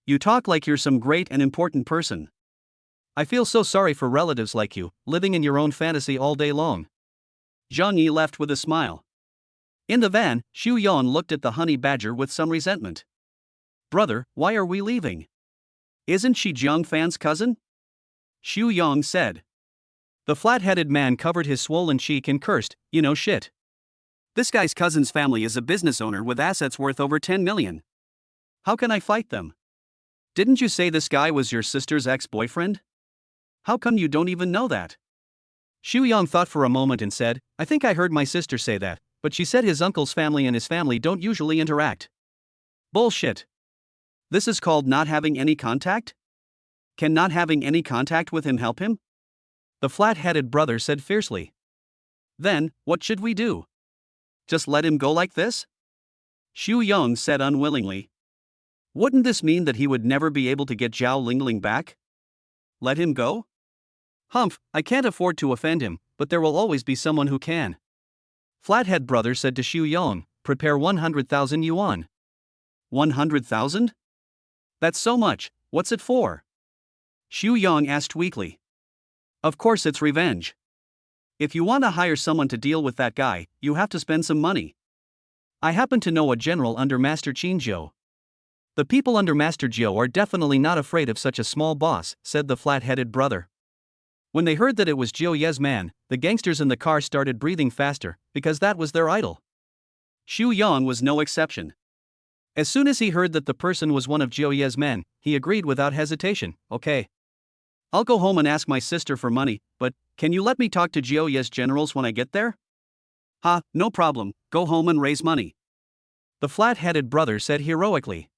You talk like you're some great and important person. I feel so sorry for relatives like you, living in your own fantasy all day long. Zhang Yi left with a smile. In the van, Xu Yan looked at the honey badger with some resentment. Brother, why are we leaving? Isn't she Zhang Fan's cousin? Xu Yang said. The flat-headed man covered his swollen cheek and cursed, You know shit. This guy's cousin's family is a business owner with assets worth over 10 million. How can I fight them? Didn't you say this guy was your sister's ex-boyfriend? How come you don't even know that? Xu Yang thought for a moment and said, I think I heard my sister say that, but she said his uncle's family and his family don't usually interact. Bullshit. This is called not having any contact? Can not having any contact with him help him? The flat-headed brother said fiercely. Then, what should we do? Just let him go like this? Xu Yang said unwillingly. Wouldn't this mean that he would never be able to get Zhao Lingling back? Let him go? Humph, I can't afford to offend him, but there will always be someone who can. Flathead brother said to Xu Yang, Prepare 100,000 yuan. 100,000? That's so much, what's it for? Xu Yang asked weakly. Of course it's revenge. If you want to hire someone to deal with that guy, you have to spend some money. I happen to know a general under Master Qinzhou. The people under Master Jiao are definitely not afraid of such a small boss, said the flat-headed brother. When they heard that it was Jiao Ye's man, the gangsters in the car started breathing faster, because that was their idol. Xu Yang was no exception. As soon as he heard that the person was one of Jiao Ye's men, he agreed without hesitation. Okay. I'll go home and ask my sister for money, but can you let me talk to Jiao Ye's generals when I get there? Ha, no problem, go home and raise money. The flat-headed brother said heroically.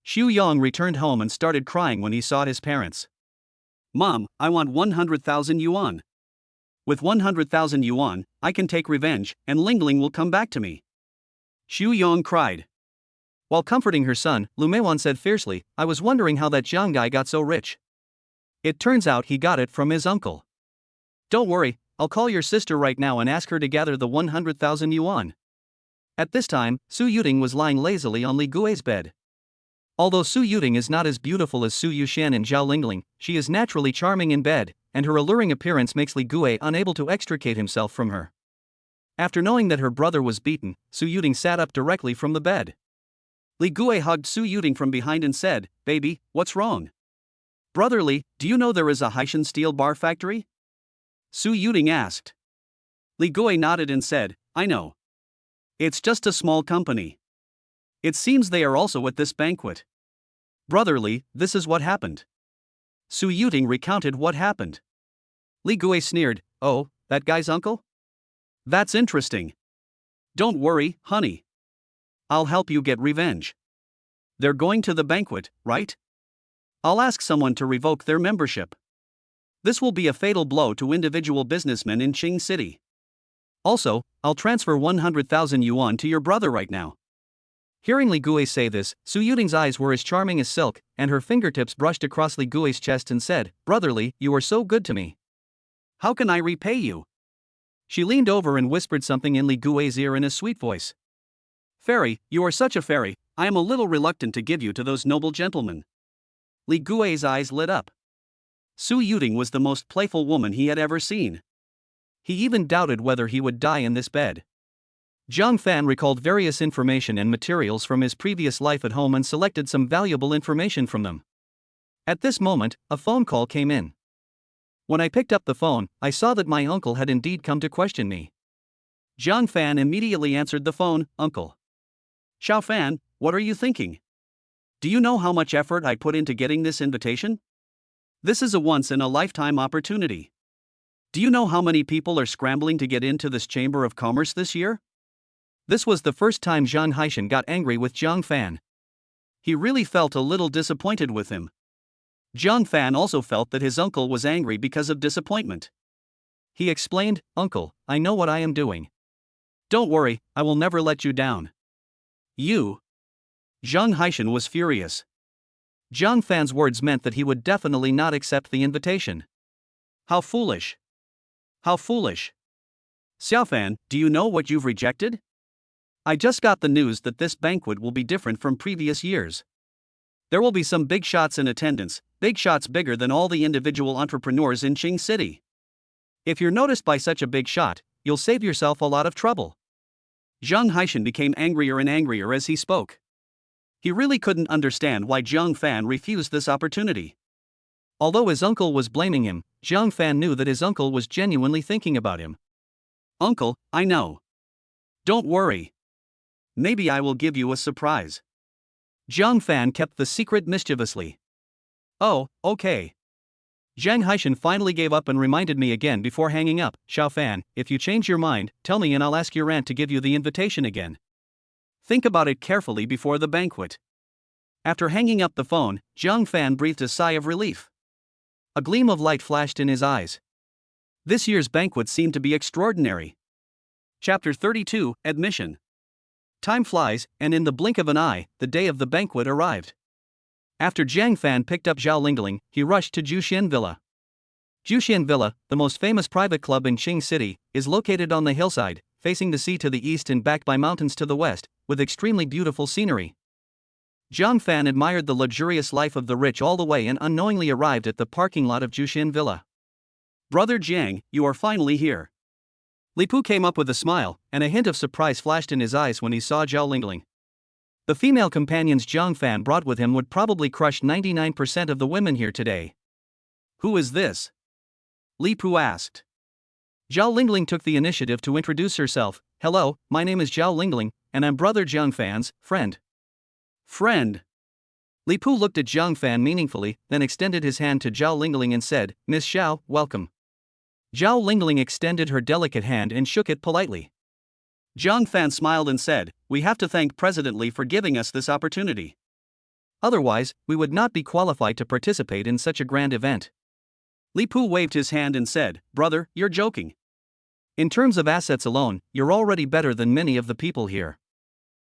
Xu Yang returned home and started crying when he saw his parents. Mom, I want 100,000 yuan. With 100,000 yuan, I can take revenge, and Lingling will come back to me. Xu Yang cried. While comforting her son, Lu Meiwan said fiercely, I was wondering how that Jiang guy got so rich. It turns out he got it from his uncle. Don't worry, I'll call your sister right now and ask her to gather the 100,000 yuan. At this time, Su Yuting was lying lazily on Li Gui's bed. Although Su Yuting is not as beautiful as Su Yushan and Zhao Lingling, she is naturally charming in bed, and her alluring appearance makes Li Gui unable to extricate himself from her. After knowing that her brother was beaten, Su Yuting sat up directly from the bed. Li Gui hugged Su Yuting from behind and said, Baby, what's wrong? Brother Li, do you know there is a Haitian steel bar factory? Su Yuting asked. Li Gui nodded and said, I know. It's just a small company. It seems they are also at this banquet. Brother Li, this is what happened. Su Yuting recounted what happened. Li Gui sneered, Oh, that guy's uncle? That's interesting. Don't worry, honey. I'll help you get revenge. They're going to the banquet, right? I'll ask someone to revoke their membership. This will be a fatal blow to individual businessmen in Qing City. Also, I'll transfer 100,000 yuan to your brother right now. Hearing Li Gui say this, Su Yuting's eyes were as charming as silk, and her fingertips brushed across Li Gui's chest and said, Brother Li, you are so good to me. How can I repay you? She leaned over and whispered something in Li Gui's ear in a sweet voice. Fairy, you are such a fairy, I am a little reluctant to give you to those noble gentlemen. Li Gui's eyes lit up. Su Yuting was the most playful woman he had ever seen. He even doubted whether he would die in this bed. Zhang Fan recalled various information and materials from his previous life at home and selected some valuable information from them. At this moment, a phone call came in. When I picked up the phone, I saw that my uncle had indeed come to question me. Zhang Fan immediately answered the phone, Uncle. Xiao Fan, what are you thinking? Do you know how much effort I put into getting this invitation? This is a once-in-a-lifetime opportunity. Do you know how many people are scrambling to get into this Chamber of Commerce this year? This was the first time Zhang Haishan got angry with Zhang Fan. He really felt a little disappointed with him. Zhang Fan also felt that his uncle was angry because of disappointment. He explained, Uncle, I know what I am doing. Don't worry, I will never let you down. You? Zhang Haishan was furious. Zhang Fan's words meant that he would definitely not accept the invitation. How foolish. How foolish. Xiao Fan, do you know what you've rejected? I just got the news that this banquet will be different from previous years. There will be some big shots in attendance, big shots bigger than all the individual entrepreneurs in Qing City. If you're noticed by such a big shot, you'll save yourself a lot of trouble. Zhang Haishan became angrier and angrier as he spoke. He really couldn't understand why Zhang Fan refused this opportunity. Although his uncle was blaming him, Zhang Fan knew that his uncle was genuinely thinking about him. Uncle, I know. Don't worry. Maybe I will give you a surprise. Zhang Fan kept the secret mischievously. Oh, okay. Zhang Haishan finally gave up and reminded me again before hanging up, Xiao Fan, if you change your mind, tell me and I'll ask your aunt to give you the invitation again. Think about it carefully before the banquet. After hanging up the phone, Zhang Fan breathed a sigh of relief. A gleam of light flashed in his eyes. This year's banquet seemed to be extraordinary. Chapter 32, Admission. Time flies, and in the blink of an eye, the day of the banquet arrived. After Zhang Fan picked up Zhao Lingling, he rushed to Juxian Villa. Juxian Villa, the most famous private club in Qing City, is located on the hillside, facing the sea to the east and backed by mountains to the west, with extremely beautiful scenery. Zhang Fan admired the luxurious life of the rich all the way and unknowingly arrived at the parking lot of Juxian Villa. Brother Jiang, you are finally here. Li Pu came up with a smile, and a hint of surprise flashed in his eyes when he saw Zhao Lingling. The female companions Zhang Fan brought with him would probably crush 99% of the women here today. Who is this? Li Pu asked. Zhao Lingling took the initiative to introduce herself. Hello, my name is Zhao Lingling, and I'm brother Zhang Fan's friend. Friend. Li Pu looked at Zhang Fan meaningfully, then extended his hand to Zhao Lingling and said, Miss Zhao, welcome. Zhao Lingling extended her delicate hand and shook it politely. Zhang Fan smiled and said, We have to thank President Li for giving us this opportunity. Otherwise, we would not be qualified to participate in such a grand event. Li Pu waved his hand and said, Brother, you're joking. In terms of assets alone, you're already better than many of the people here.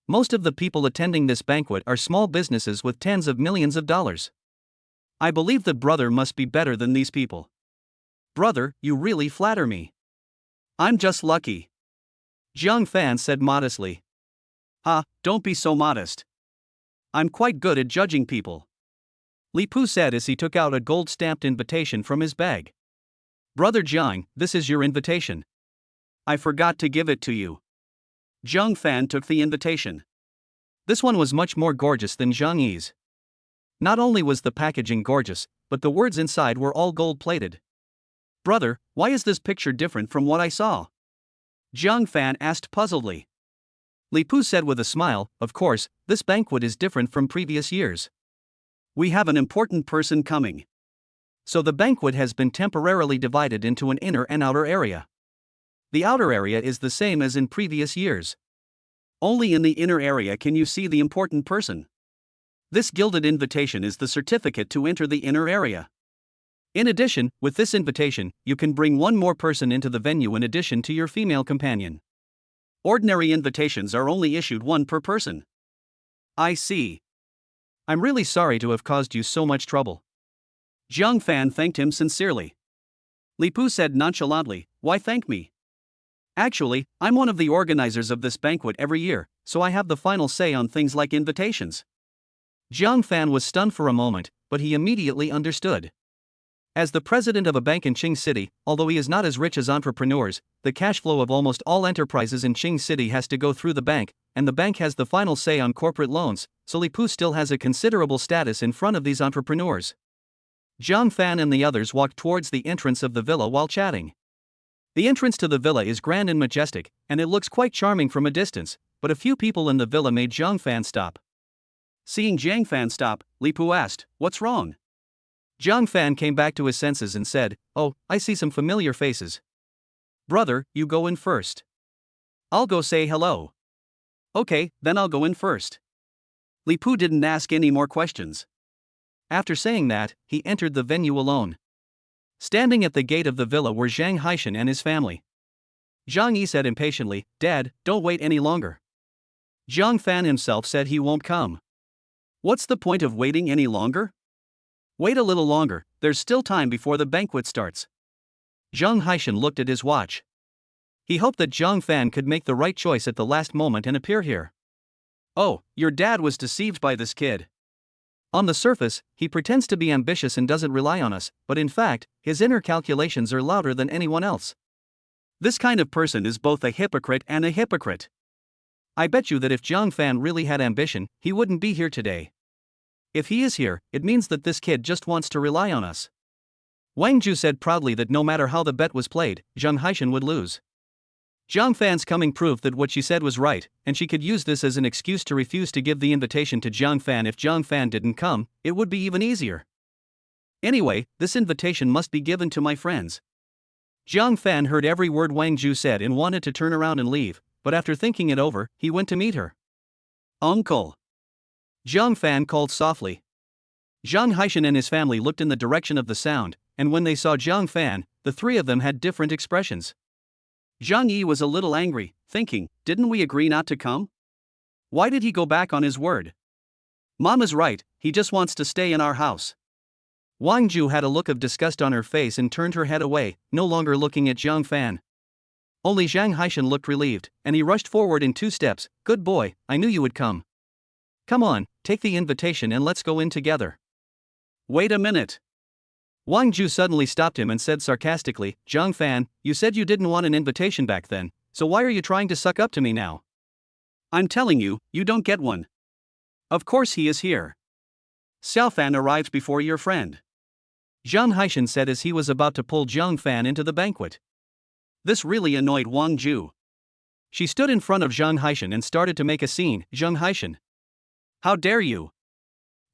Most of the people attending this banquet are small businesses with tens of millions of dollars. I believe that brother must be better than these people. Brother, you really flatter me. I'm just lucky. Zhang Fan said modestly. Don't be so modest. I'm quite good at judging people. Li Pu said as he took out a gold-stamped invitation from his bag. Brother Zhang, this is your invitation. I forgot to give it to you. Zhang Fan took the invitation. This one was much more gorgeous than Zhang Yi's. Not only was the packaging gorgeous, but the words inside were all gold-plated. Brother, why is this picture different from what I saw? Zhang Fan asked puzzledly. Li Pu said with a smile, Of course, this banquet is different from previous years. We have an important person coming. So the banquet has been temporarily divided into an inner and outer area. The outer area is the same as in previous years. Only in the inner area can you see the important person. This gilded invitation is the certificate to enter the inner area. In addition, with this invitation, you can bring one more person into the venue in addition to your female companion. Ordinary invitations are only issued one per person. I see. I'm really sorry to have caused you so much trouble. Zhang Fan thanked him sincerely. Li Pu said nonchalantly, Why thank me? Actually, I'm one of the organizers of this banquet every year, so I have the final say on things like invitations. Zhang Fan was stunned for a moment, but he immediately understood. As the president of a bank in Qing City, although he is not as rich as entrepreneurs, the cash flow of almost all enterprises in Qing City has to go through the bank, and the bank has the final say on corporate loans, so Li Pu still has a considerable status in front of these entrepreneurs. Zhang Fan and the others walked towards the entrance of the villa while chatting. The entrance to the villa is grand and majestic, and it looks quite charming from a distance, but a few people in the villa made Zhang Fan stop. Seeing Zhang Fan stop, Li Pu asked, What's wrong? Zhang Fan came back to his senses and said, Oh, I see some familiar faces. Brother, you go in first. I'll go say hello. Okay, then I'll go in first. Li Pu didn't ask any more questions. After saying that, he entered the venue alone. Standing at the gate of the villa were Zhang Haishan and his family. Zhang Yi said impatiently, Dad, don't wait any longer. Zhang Fan himself said he won't come. What's the point of waiting any longer? Wait a little longer, there's still time before the banquet starts. Zhang Haishan looked at his watch. He hoped that Zhang Fan could make the right choice at the last moment and appear here. Oh, your dad was deceived by this kid. On the surface, he pretends to be ambitious and doesn't rely on us, but in fact, his inner calculations are louder than anyone else. This kind of person is both a hypocrite and a hypocrite. I bet you that if Zhang Fan really had ambition, he wouldn't be here today. If he is here, it means that this kid just wants to rely on us. Wang Ju said proudly that no matter how the bet was played, Zhang Haishan would lose. Zhang Fan's coming proved that what she said was right, and she could use this as an excuse to refuse to give the invitation to Zhang Fan. If Zhang Fan didn't come, it would be even easier. Anyway, this invitation must be given to my friends. Zhang Fan heard every word Wang Ju said and wanted to turn around and leave, but after thinking it over, he went to meet her. Uncle! Zhang Fan called softly. Zhang Haishan and his family looked in the direction of the sound, and when they saw Zhang Fan, the three of them had different expressions. Zhang Yi was a little angry, thinking, didn't we agree not to come? Why did he go back on his word? Mama's right, he just wants to stay in our house. Wang Ju had a look of disgust on her face and turned her head away, no longer looking at Zhang Fan. Only Zhang Haishan looked relieved, and he rushed forward in 2 steps. Good boy, I knew you would come. Come on, take the invitation and let's go in together. Wait a minute. Wang Ju suddenly stopped him and said sarcastically, Zhang Fan, you said you didn't want an invitation back then, so why are you trying to suck up to me now? I'm telling you, you don't get one. Of course he is here. Xiao Fan arrived before your friend, Zhang Haishan said as he was about to pull Zhang Fan into the banquet. This really annoyed Wang Ju. She stood in front of Zhang Haishan and started to make a scene. Zhang Haishan, how dare you?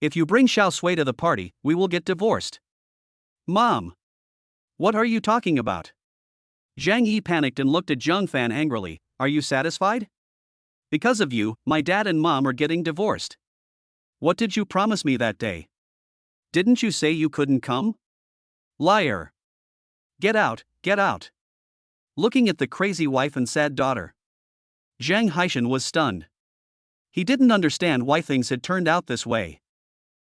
If you bring Xiao Sui to the party, we will get divorced. Mom! What are you talking about? Zhang Yi panicked and looked at Zhang Fan angrily. Are you satisfied? Because of you, my dad and mom are getting divorced. What did you promise me that day? Didn't you say you couldn't come? Liar. Get out, get out. Looking at the crazy wife and sad daughter, Zhang Haishan was stunned. He didn't understand why things had turned out this way.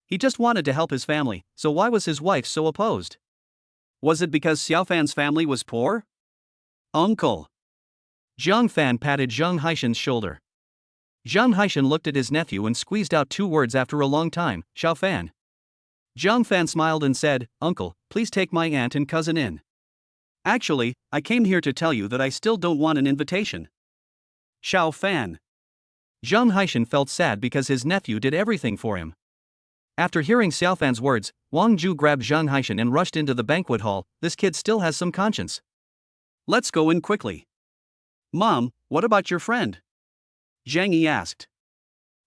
He just wanted to help his family, so why was his wife so opposed? Was it because Xiao Fan's family was poor? Uncle. Zhang Fan patted Zhang Haishan's shoulder. Zhang Haishan looked at his nephew and squeezed out two words after a long time, Xiao Fan. Zhang Fan smiled and said, Uncle, please take my aunt and cousin in. Actually, I came here to tell you that I still don't want an invitation. Xiao Fan. Zhang Haishan felt sad because his nephew did everything for him. After hearing Xiao Fan's words, Wang Ju grabbed Zhang Haishan and rushed into the banquet hall. This kid still has some conscience. Let's go in quickly. Mom, what about your friend? Zhang Yi asked.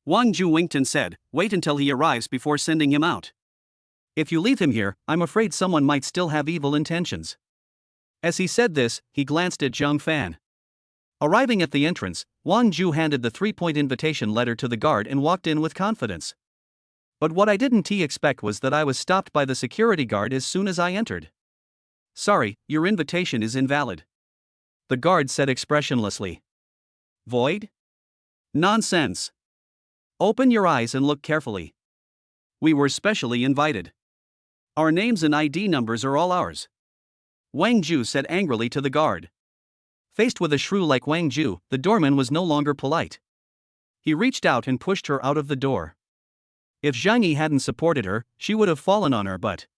Wang Ju winked and said, wait until he arrives before sending him out. If you leave him here, I'm afraid someone might still have evil intentions. As he said this, he glanced at Zhang Fan. Arriving at the entrance, Wang Ju handed the 3-point invitation letter to the guard and walked in with confidence. But what I didn't expect was that I was stopped by the security guard as soon as I entered. Sorry, your invitation is invalid, the guard said expressionlessly. Void? Nonsense. Open your eyes and look carefully. We were specially invited. Our names and ID numbers are all ours, Wang Ju said angrily to the guard. Faced with a shrew like Wang Ju, the doorman was no longer polite. He reached out and pushed her out of the door. If Zhang Yi hadn't supported her, she would have fallen on her butt.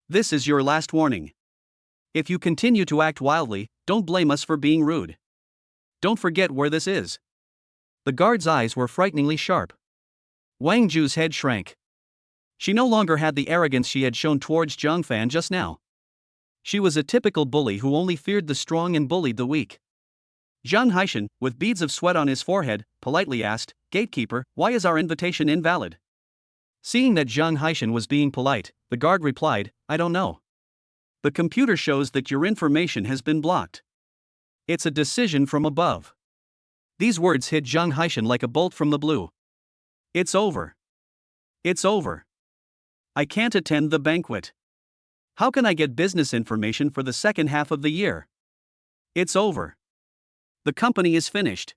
This is your last warning. If you continue to act wildly, don't blame us for being rude. Don't forget where this is. The guard's eyes were frighteningly sharp. Wang Ju's head shrank. She no longer had the arrogance she had shown towards Zhang Fan just now. She was a typical bully who only feared the strong and bullied the weak. Zhang Haishan, with beads of sweat on his forehead, politely asked, Gatekeeper, why is our invitation invalid? Seeing that Zhang Haishan was being polite, the guard replied, I don't know. The computer shows that your information has been blocked. It's a decision from above. These words hit Zhang Haishan like a bolt from the blue. It's over. It's over. I can't attend the banquet. How can I get business information for the second half of the year? It's over. The company is finished,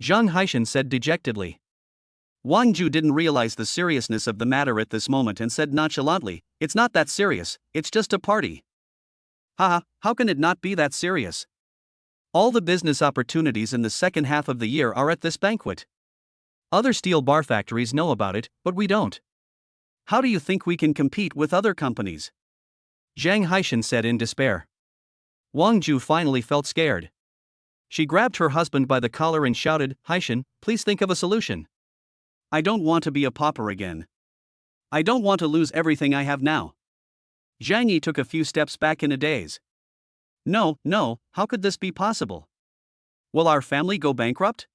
Zhang Haishan said dejectedly. Wang Ju didn't realize the seriousness of the matter at this moment and said nonchalantly, it's not that serious, it's just a party. Haha, how can it not be that serious? All the business opportunities in the second half of the year are at this banquet. Other steel bar factories know about it, but we don't. How do you think we can compete with other companies? Zhang Haishan said in despair. Wang Ju finally felt scared. She grabbed her husband by the collar and shouted, Haishan, please think of a solution. I don't want to be a pauper again. I don't want to lose everything I have now. Zhang Yi took a few steps back in a daze. No, how could this be possible? Will our family go bankrupt?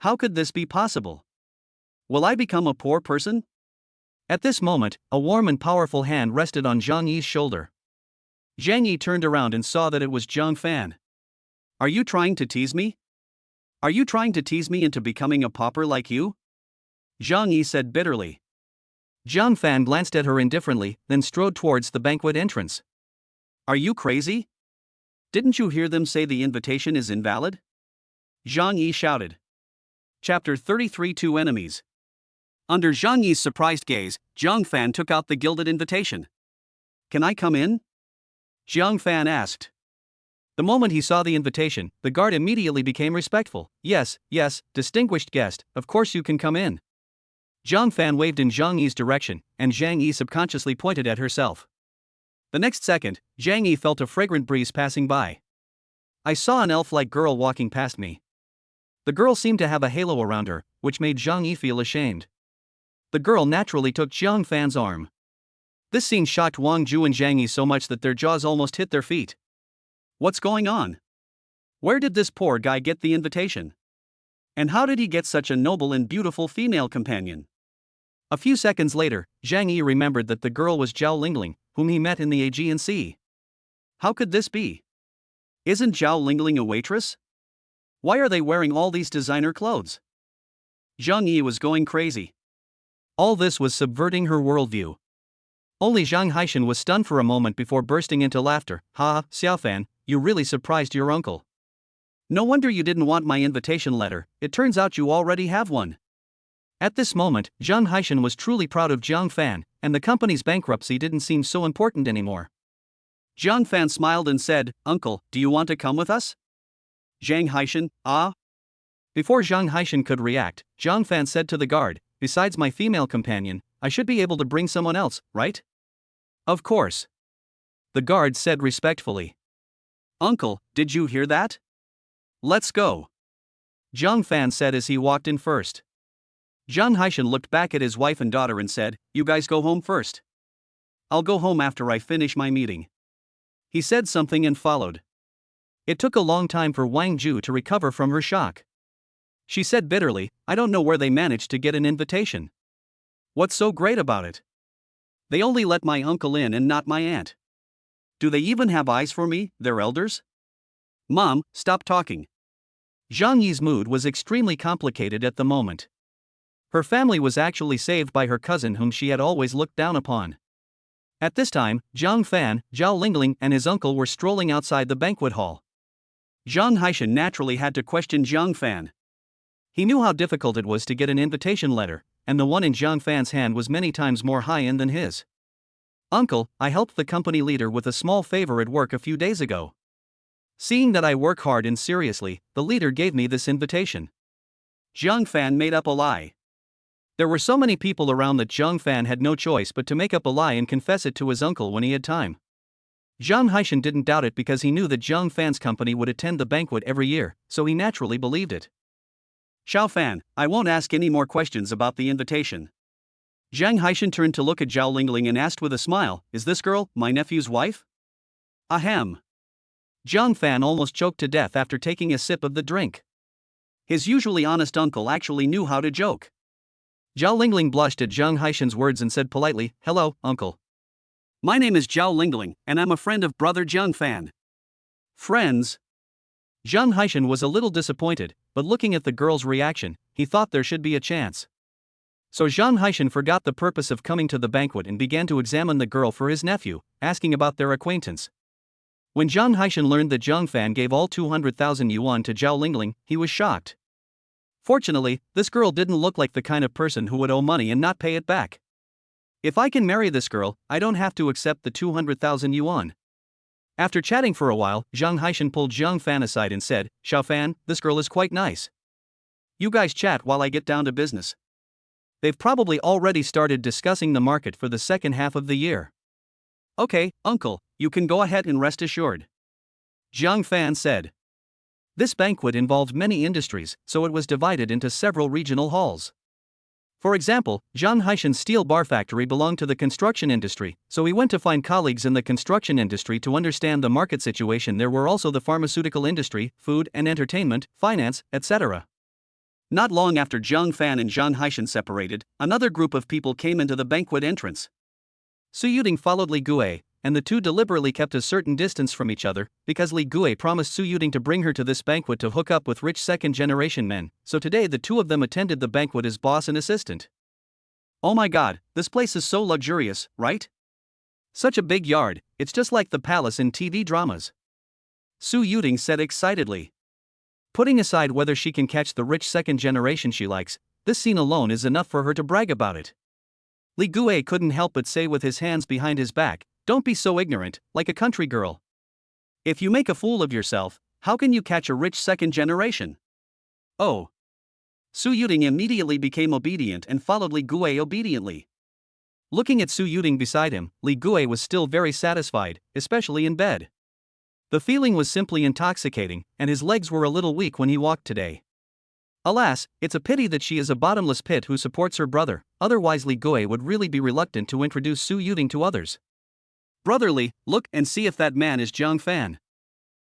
How could this be possible? Will I become a poor person? At this moment, a warm and powerful hand rested on Zhang Yi's shoulder. Zhang Yi turned around and saw that it was Zhang Fan. Are you trying to tease me? Are you trying to tease me into becoming a pauper like you? Zhang Yi said bitterly. Zhang Fan glanced at her indifferently, then strode towards the banquet entrance. Are you crazy? Didn't you hear them say the invitation is invalid? Zhang Yi shouted. Chapter 33 Two Enemies. Under Zhang Yi's surprised gaze, Zhang Fan took out the gilded invitation. Can I come in? Zhang Fan asked. The moment he saw the invitation, the guard immediately became respectful. Yes, distinguished guest, of course you can come in. Zhang Fan waved in Zhang Yi's direction, and Zhang Yi subconsciously pointed at herself. The next second, Zhang Yi felt a fragrant breeze passing by. I saw an elf-like girl walking past me. The girl seemed to have a halo around her, which made Zhang Yi feel ashamed. The girl naturally took Jiang Fan's arm. This scene shocked Wang Ju and Zhang Yi so much that their jaws almost hit their feet. What's going on? Where did this poor guy get the invitation? And how did he get such a noble and beautiful female companion? A few seconds later, Zhang Yi remembered that the girl was Zhao Lingling, whom he met in the Aegean Sea. How could this be? Isn't Zhao Lingling a waitress? Why are they wearing all these designer clothes? Zhang Yi was going crazy. All this was subverting her worldview. Only Zhang Haishan was stunned for a moment before bursting into laughter. Ha, Xiaofan, you really surprised your uncle. No wonder you didn't want my invitation letter, it turns out you already have one. At this moment, Zhang Haishan was truly proud of Jiang Fan, and the company's bankruptcy didn't seem so important anymore. Jiang Fan smiled and said, Uncle, do you want to come with us? Zhang Haishan, ah? Before Zhang Haishan could react, Jiang Fan said to the guard, besides my female companion, I should be able to bring someone else, right? Of course. The guard said respectfully. Uncle, did you hear that? Let's go. Jiang Fan said as he walked in first. Zhang Haishan looked back at his wife and daughter and said, You guys go home first. I'll go home after I finish my meeting. He said something and followed. It took a long time for Wang Ju to recover from her shock. She said bitterly, I don't know where they managed to get an invitation. What's so great about it? They only let my uncle in and not my aunt. Do they even have eyes for me, their elders? Mom, stop talking. Zhang Yi's mood was extremely complicated at the moment. Her family was actually saved by her cousin whom she had always looked down upon. At this time, Jiang Fan, Zhao Lingling and his uncle were strolling outside the banquet hall. Zhang Haishan naturally had to question Jiang Fan. He knew how difficult it was to get an invitation letter, and the one in Jiang Fan's hand was many times more high-end than his. Uncle, I helped the company leader with a small favor at work a few days ago. Seeing that I work hard and seriously, the leader gave me this invitation. Jiang Fan made up a lie. There were so many people around that Jiang Fan had no choice but to make up a lie and confess it to his uncle when he had time. Zhang Haishan didn't doubt it because he knew that Jiang Fan's company would attend the banquet every year, so he naturally believed it. Xiao Fan, I won't ask any more questions about the invitation. Zhang Haishan turned to look at Zhao Lingling and asked with a smile, Is this girl my nephew's wife? Ahem. Jiang Fan almost choked to death after taking a sip of the drink. His usually honest uncle actually knew how to joke. Zhao Lingling blushed at Zhang Haishan's words and said politely, Hello, uncle. My name is Zhao Lingling, and I'm a friend of brother Jiang Fan. Friends? Zhang Haishan was a little disappointed, but looking at the girl's reaction, he thought there should be a chance. So Zhang Haishan forgot the purpose of coming to the banquet and began to examine the girl for his nephew, asking about their acquaintance. When Zhang Haishan learned that Jiang Fan gave all 200,000 yuan to Zhao Lingling, he was shocked. Fortunately, this girl didn't look like the kind of person who would owe money and not pay it back. If I can marry this girl, I don't have to accept the 200,000 yuan. After chatting for a while, Zhang Haishan pulled Jiang Fan aside and said, Xiao Fan, this girl is quite nice. You guys chat while I get down to business. They've probably already started discussing the market for the second half of the year. Okay, uncle, you can go ahead and rest assured. Jiang Fan said. This banquet involved many industries, so it was divided into several regional halls. For example, Zhang Haishan's steel bar factory belonged to the construction industry, so he went to find colleagues in the construction industry to understand the market situation. There were also the pharmaceutical industry, food and entertainment, finance, etc. Not long after Jiang Fan and Zhang Haishan separated, another group of people came into the banquet entrance. Su Yuding followed Li Gue, and the two deliberately kept a certain distance from each other, because Li Gue promised Su Yuding to bring her to this banquet to hook up with rich second-generation men, so today the two of them attended the banquet as boss and assistant. Oh my god, this place is so luxurious, right? Such a big yard, it's just like the palace in TV dramas. Su Yuding said excitedly. Putting aside whether she can catch the rich second generation she likes, this scene alone is enough for her to brag about it. Li Gue couldn't help but say with his hands behind his back, Don't be so ignorant, like a country girl. If you make a fool of yourself, how can you catch a rich second generation? Oh. Su Yuding immediately became obedient and followed Li Gue obediently. Looking at Su Yuding beside him, Li Gue was still very satisfied, especially in bed. The feeling was simply intoxicating, and his legs were a little weak when he walked today. Alas, it's a pity that she is a bottomless pit who supports her brother, otherwise Li Gui would really be reluctant to introduce Su Yuting to others. Brotherly, look and see if that man is Jiang Fan.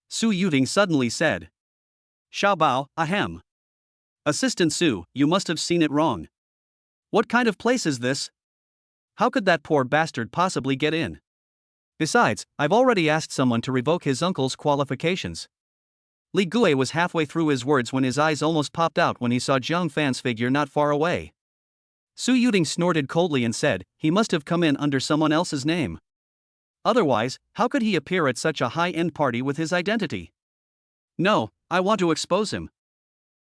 Su Yuting suddenly said. Xiao Bao, ahem. Assistant Su, you must have seen it wrong. What kind of place is this? How could that poor bastard possibly get in? Besides, I've already asked someone to revoke his uncle's qualifications. Li Gui was halfway through his words when his eyes almost popped out when he saw Jiang Fan's figure not far away. Su Yuting snorted coldly and said, he must have come in under someone else's name. Otherwise, how could he appear at such a high-end party with his identity? No, I want to expose him.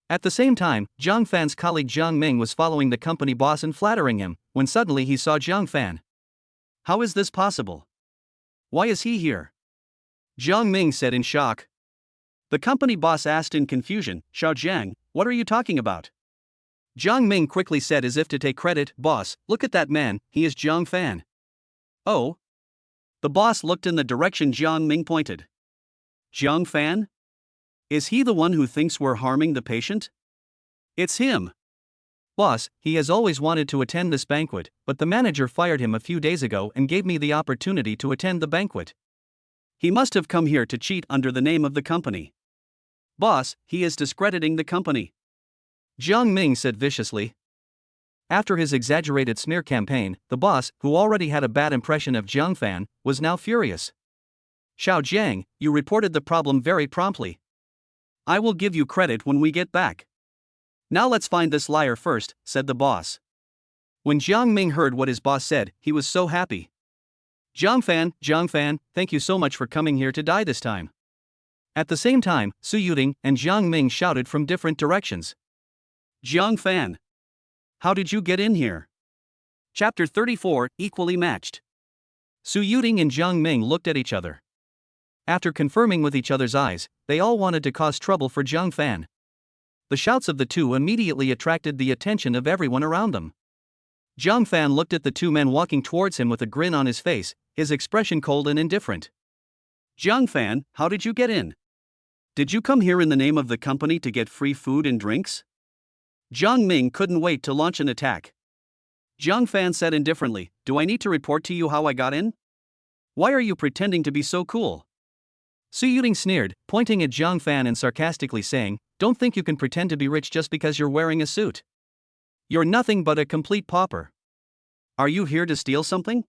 At the same time, Jiang Fan's colleague Jiang Ming was following the company boss and flattering him, when suddenly he saw Jiang Fan. How is this possible? Why is he here? Jiang Ming said in shock. The company boss asked in confusion, Xiao Jiang, what are you talking about? Jiang Ming quickly said as if to take credit, boss, look at that man, he is Jiang Fan. Oh? The boss looked in the direction Jiang Ming pointed. Jiang Fan? Is he the one who thinks we're harming the patient? It's him. Boss, he has always wanted to attend this banquet, but the manager fired him a few days ago and gave me the opportunity to attend the banquet. He must have come here to cheat under the name of the company. Boss, he is discrediting the company. Jiang Ming said viciously. After his exaggerated smear campaign, the boss, who already had a bad impression of Jiang Fan, was now furious. Xiao Jiang, you reported the problem very promptly. I will give you credit when we get back. Now let's find this liar first, said the boss. When Jiang Ming heard what his boss said, he was so happy. Jiang Fan, thank you so much for coming here to die this time. At the same time, Su Yuting and Jiang Ming shouted from different directions. Jiang Fan. How did you get in here? Chapter 34, Equally Matched. Su Yuting and Jiang Ming looked at each other. After confirming with each other's eyes, they all wanted to cause trouble for Jiang Fan. The shouts of the two immediately attracted the attention of everyone around them. Jiang Fan looked at the two men walking towards him with a grin on his face, his expression cold and indifferent. Jiang Fan, how did you get in? Did you come here in the name of the company to get free food and drinks? Jiang Ming couldn't wait to launch an attack. Jiang Fan said indifferently, do I need to report to you how I got in? Why are you pretending to be so cool? Su Yuting sneered, pointing at Jiang Fan and sarcastically saying, don't think you can pretend to be rich just because you're wearing a suit. You're nothing but a complete pauper. Are you here to steal something?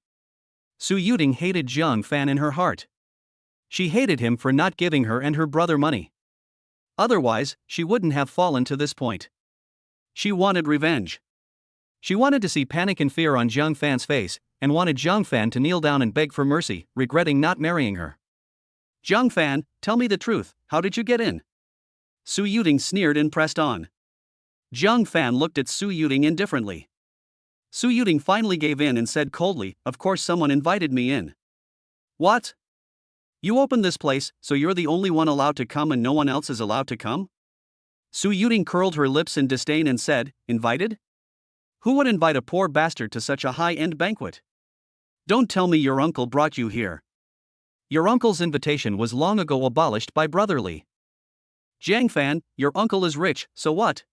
Su Yuting hated Jiang Fan in her heart. She hated him for not giving her and her brother money. Otherwise, she wouldn't have fallen to this point. She wanted revenge. She wanted to see panic and fear on Jiang Fan's face, and wanted Jiang Fan to kneel down and beg for mercy, regretting not marrying her. Jiang Fan, tell me the truth, how did you get in? Su Yuting sneered and pressed on. Jiang Fan looked at Su Yuting indifferently. Su Yuting finally gave in and said coldly, of course someone invited me in. What? You opened this place, so you're the only one allowed to come and no one else is allowed to come? Su Yuting curled her lips in disdain and said, invited? Who would invite a poor bastard to such a high-end banquet? Don't tell me your uncle brought you here. Your uncle's invitation was long ago abolished by Brotherly. Jiang Fan, your uncle is rich, so what?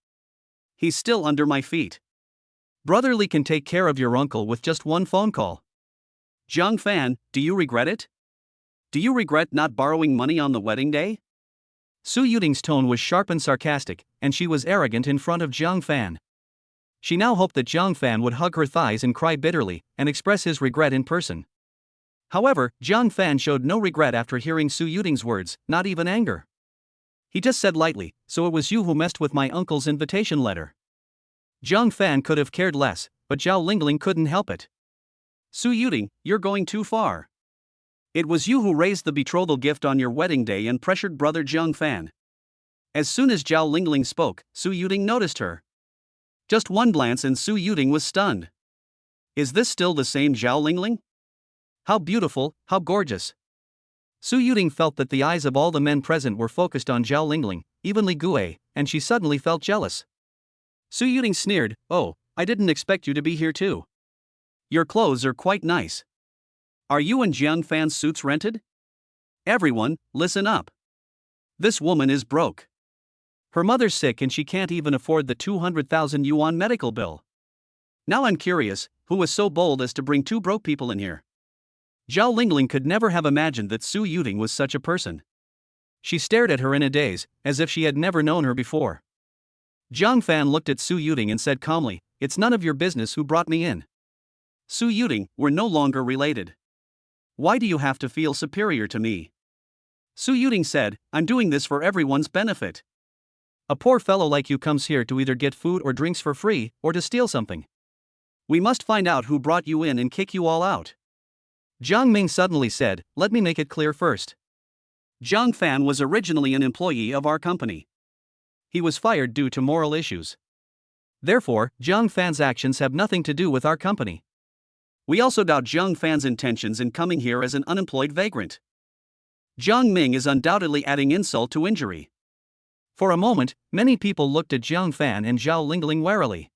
He's still under my feet. Brotherly can take care of your uncle with just one phone call. Jiang Fan, do you regret it? Do you regret not borrowing money on the wedding day? Su Yuting's tone was sharp and sarcastic, and she was arrogant in front of Jiang Fan. She now hoped that Jiang Fan would hug her thighs and cry bitterly, and express his regret in person. However, Jiang Fan showed no regret after hearing Su Yuting's words, not even anger. He just said lightly, so it was you who messed with my uncle's invitation letter. Jiang Fan could have cared less, but Zhao Lingling couldn't help it. Su Yuting, you're going too far. It was you who raised the betrothal gift on your wedding day and pressured brother Jiang Fan. As soon as Zhao Lingling spoke, Su Yuting noticed her. Just one glance and Su Yuting was stunned. Is this still the same Zhao Lingling? How beautiful, how gorgeous. Su Yuting felt that the eyes of all the men present were focused on Zhao Lingling, even Li Gui, and she suddenly felt jealous. Su Yuting sneered, oh, I didn't expect you to be here too. Your clothes are quite nice. Are you and Jiang Fan's suits rented? Everyone, listen up. This woman is broke. Her mother's sick and she can't even afford the 200,000 yuan medical bill. Now I'm curious, who was so bold as to bring two broke people in here? Zhao Lingling could never have imagined that Su Yuting was such a person. She stared at her in a daze, as if she had never known her before. Zhang Fan looked at Su Yuting and said calmly, "It's none of your business who brought me in." Su Yuting, we're no longer related. Why do you have to feel superior to me? Su Yuting said, I'm doing this for everyone's benefit. A poor fellow like you comes here to either get food or drinks for free, or to steal something. We must find out who brought you in and kick you all out. Jiang Ming suddenly said, let me make it clear first. Zhang Fan was originally an employee of our company. He was fired due to moral issues. Therefore, Zhang Fan's actions have nothing to do with our company. We also doubt Zhang Fan's intentions in coming here as an unemployed vagrant. Jiang Ming is undoubtedly adding insult to injury. For a moment, many people looked at Zhang Fan and Zhao Lingling warily.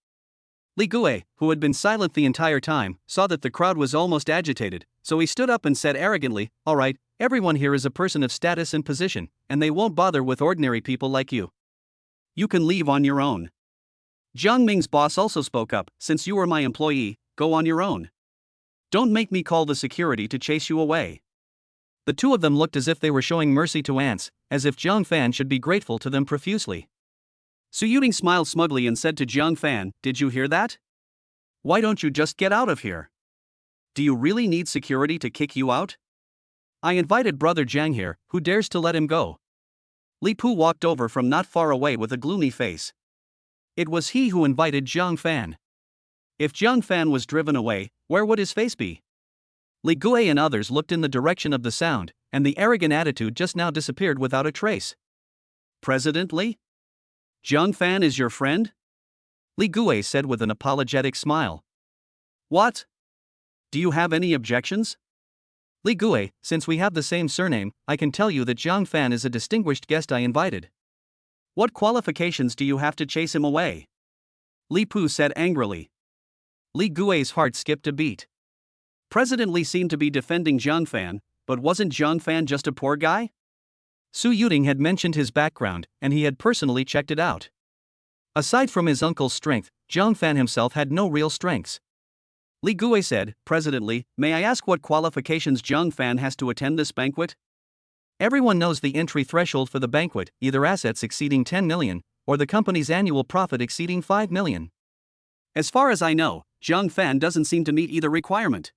Li Gue, who had been silent the entire time, saw that the crowd was almost agitated, so he stood up and said arrogantly, all right, everyone here is a person of status and position, and they won't bother with ordinary people like you. You can leave on your own. Jiang Ming's boss also spoke up, since you are my employee, go on your own. Don't make me call the security to chase you away. The two of them looked as if they were showing mercy to ants, as if Zhang Fan should be grateful to them profusely. Su Yuting smiled smugly and said to Zhang Fan, did you hear that? Why don't you just get out of here? Do you really need security to kick you out? I invited brother Zhang here, who dares to let him go? Li Pu walked over from not far away with a gloomy face. It was he who invited Zhang Fan. If Zhang Fan was driven away, where would his face be? Li Gue and others looked in the direction of the sound, and the arrogant attitude just now disappeared without a trace. President Li? Zhang Fan is your friend? Li Gue said with an apologetic smile. What? Do you have any objections? Li Gue, since we have the same surname, I can tell you that Zhang Fan is a distinguished guest I invited. What qualifications do you have to chase him away? Li Pu said angrily. Li Gue's heart skipped a beat. President Li seemed to be defending Zhang Fan, but wasn't Zhang Fan just a poor guy? Su Yuting had mentioned his background, and he had personally checked it out. Aside from his uncle's strength, Zhang Fan himself had no real strengths. Li Gue said, President Li, may I ask what qualifications Zhang Fan has to attend this banquet? Everyone knows the entry threshold for the banquet, either assets exceeding 10 million, or the company's annual profit exceeding 5 million. As far as I know, Zhang Fan doesn't seem to meet either requirement.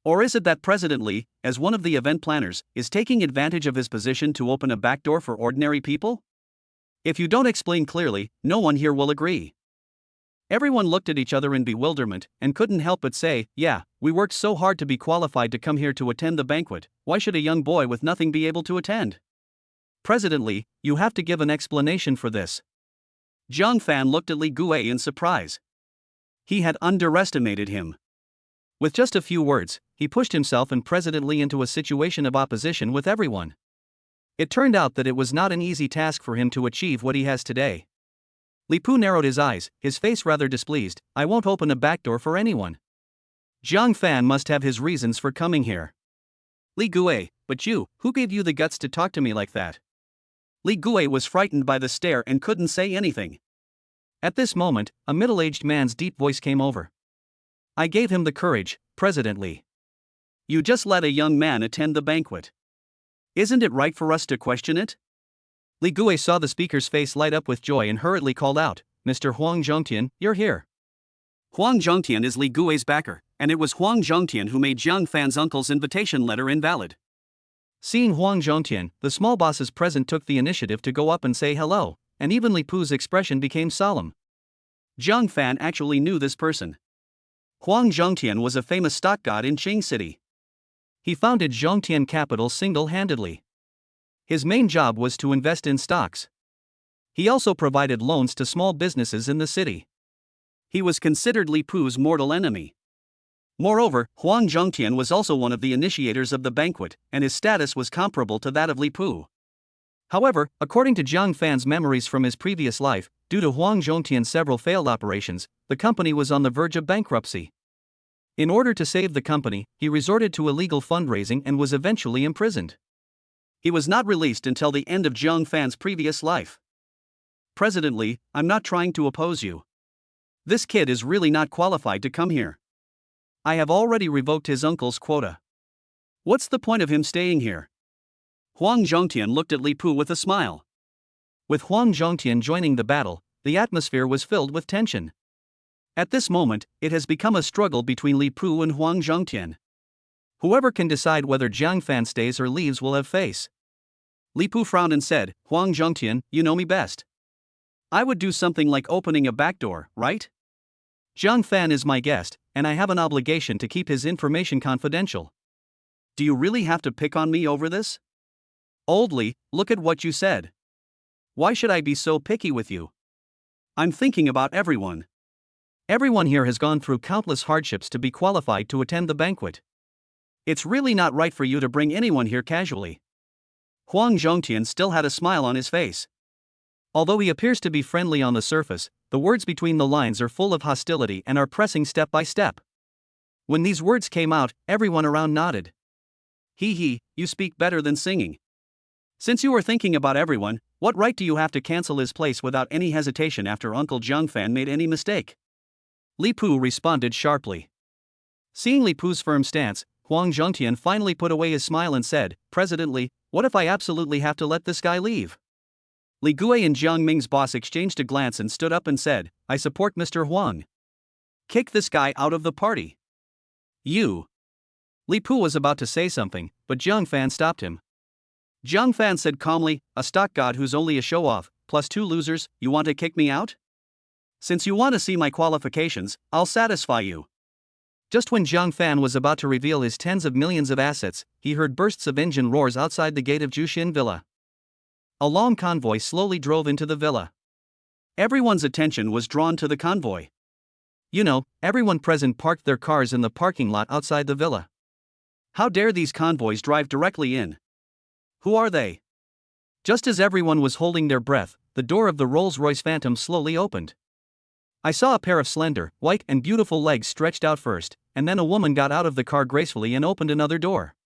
Or is it that President Li, as one of the event planners, is taking advantage of his position to open a backdoor for ordinary people? If you don't explain clearly, no one here will agree. Everyone looked at each other in bewilderment and couldn't help but say, yeah, we worked so hard to be qualified to come here to attend the banquet, why should a young boy with nothing be able to attend? President Li, you have to give an explanation for this. Zhang Fan looked at Li Gue in surprise. He had underestimated him. With just a few words, he pushed himself and President Li into a situation of opposition with everyone. It turned out that it was not an easy task for him to achieve what he has today. Li Pu narrowed his eyes, his face rather displeased. I won't open a backdoor for anyone. Zhang Fan must have his reasons for coming here. Li Gue, but you, who gave you the guts to talk to me like that? Li Gue was frightened by the stare and couldn't say anything. At this moment, a middle-aged man's deep voice came over. I gave him the courage, President Li. You just let a young man attend the banquet. Isn't it right for us to question it? Li Gue saw the speaker's face light up with joy and hurriedly called out, Mr. Huang Zhongtian, you're here. Huang Zhongtian is Li Gue's backer, and it was Huang Zhongtian who made Zhang Fan's uncle's invitation letter invalid. Seeing Huang Zhongtian, the small bosses present took the initiative to go up and say hello, and even Li Pu's expression became solemn. Zhang Fan actually knew this person. Huang Zhongtian was a famous stock god in Qing City. He founded Zhongtian Capital single-handedly. His main job was to invest in stocks. He also provided loans to small businesses in the city. He was considered Li Pu's mortal enemy. Moreover, Huang Zhongtian was also one of the initiators of the banquet, and his status was comparable to that of Li Pu. However, according to Zhang Fan's memories from his previous life, due to Huang Zhongtian's several failed operations, the company was on the verge of bankruptcy. In order to save the company, he resorted to illegal fundraising and was eventually imprisoned. He was not released until the end of Zhang Fan's previous life. President Li, I'm not trying to oppose you. This kid is really not qualified to come here. I have already revoked his uncle's quota. What's the point of him staying here? Huang Zhongtian looked at Li Pu with a smile. With Huang Zhongtian joining the battle, the atmosphere was filled with tension. At this moment, it has become a struggle between Li Pu and Huang Zhongtian. Whoever can decide whether Jiang Fan stays or leaves will have face. Li Pu frowned and said, Huang Zhongtian, you know me best. I would do something like opening a back door, right? Jiang Fan is my guest, and I have an obligation to keep his information confidential. Do you really have to pick on me over this? Old Li, look at what you said. Why should I be so picky with you? I'm thinking about everyone. Everyone here has gone through countless hardships to be qualified to attend the banquet. It's really not right for you to bring anyone here casually. Huang Zhongtian still had a smile on his face. Although he appears to be friendly on the surface, the words between the lines are full of hostility and are pressing step by step. When these words came out, everyone around nodded. He, you speak better than singing. Since you are thinking about everyone, what right do you have to cancel his place without any hesitation after Uncle Jiang Fan made any mistake? Li Pu responded sharply. Seeing Li Pu's firm stance, Huang Zhongtian finally put away his smile and said, President Li, what if I absolutely have to let this guy leave? Li Gui and Jiang Ming's boss exchanged a glance and stood up and said, I support Mr. Huang. Kick this guy out of the party. You. Li Pu was about to say something, but Jiang Fan stopped him. Jiang Fan said calmly, a stock god who's only a show-off, plus 2 losers, you want to kick me out? Since you want to see my qualifications, I'll satisfy you. Just when Jiang Fan was about to reveal his tens of millions of assets, he heard bursts of engine roars outside the gate of Jushin Villa. A long convoy slowly drove into the villa. Everyone's attention was drawn to the convoy. You know, everyone present parked their cars in the parking lot outside the villa. How dare these convoys drive directly in? Who are they? Just as everyone was holding their breath, the door of the Rolls-Royce Phantom slowly opened. I saw a pair of slender, white and beautiful legs stretched out first, and then a woman got out of the car gracefully and opened another door.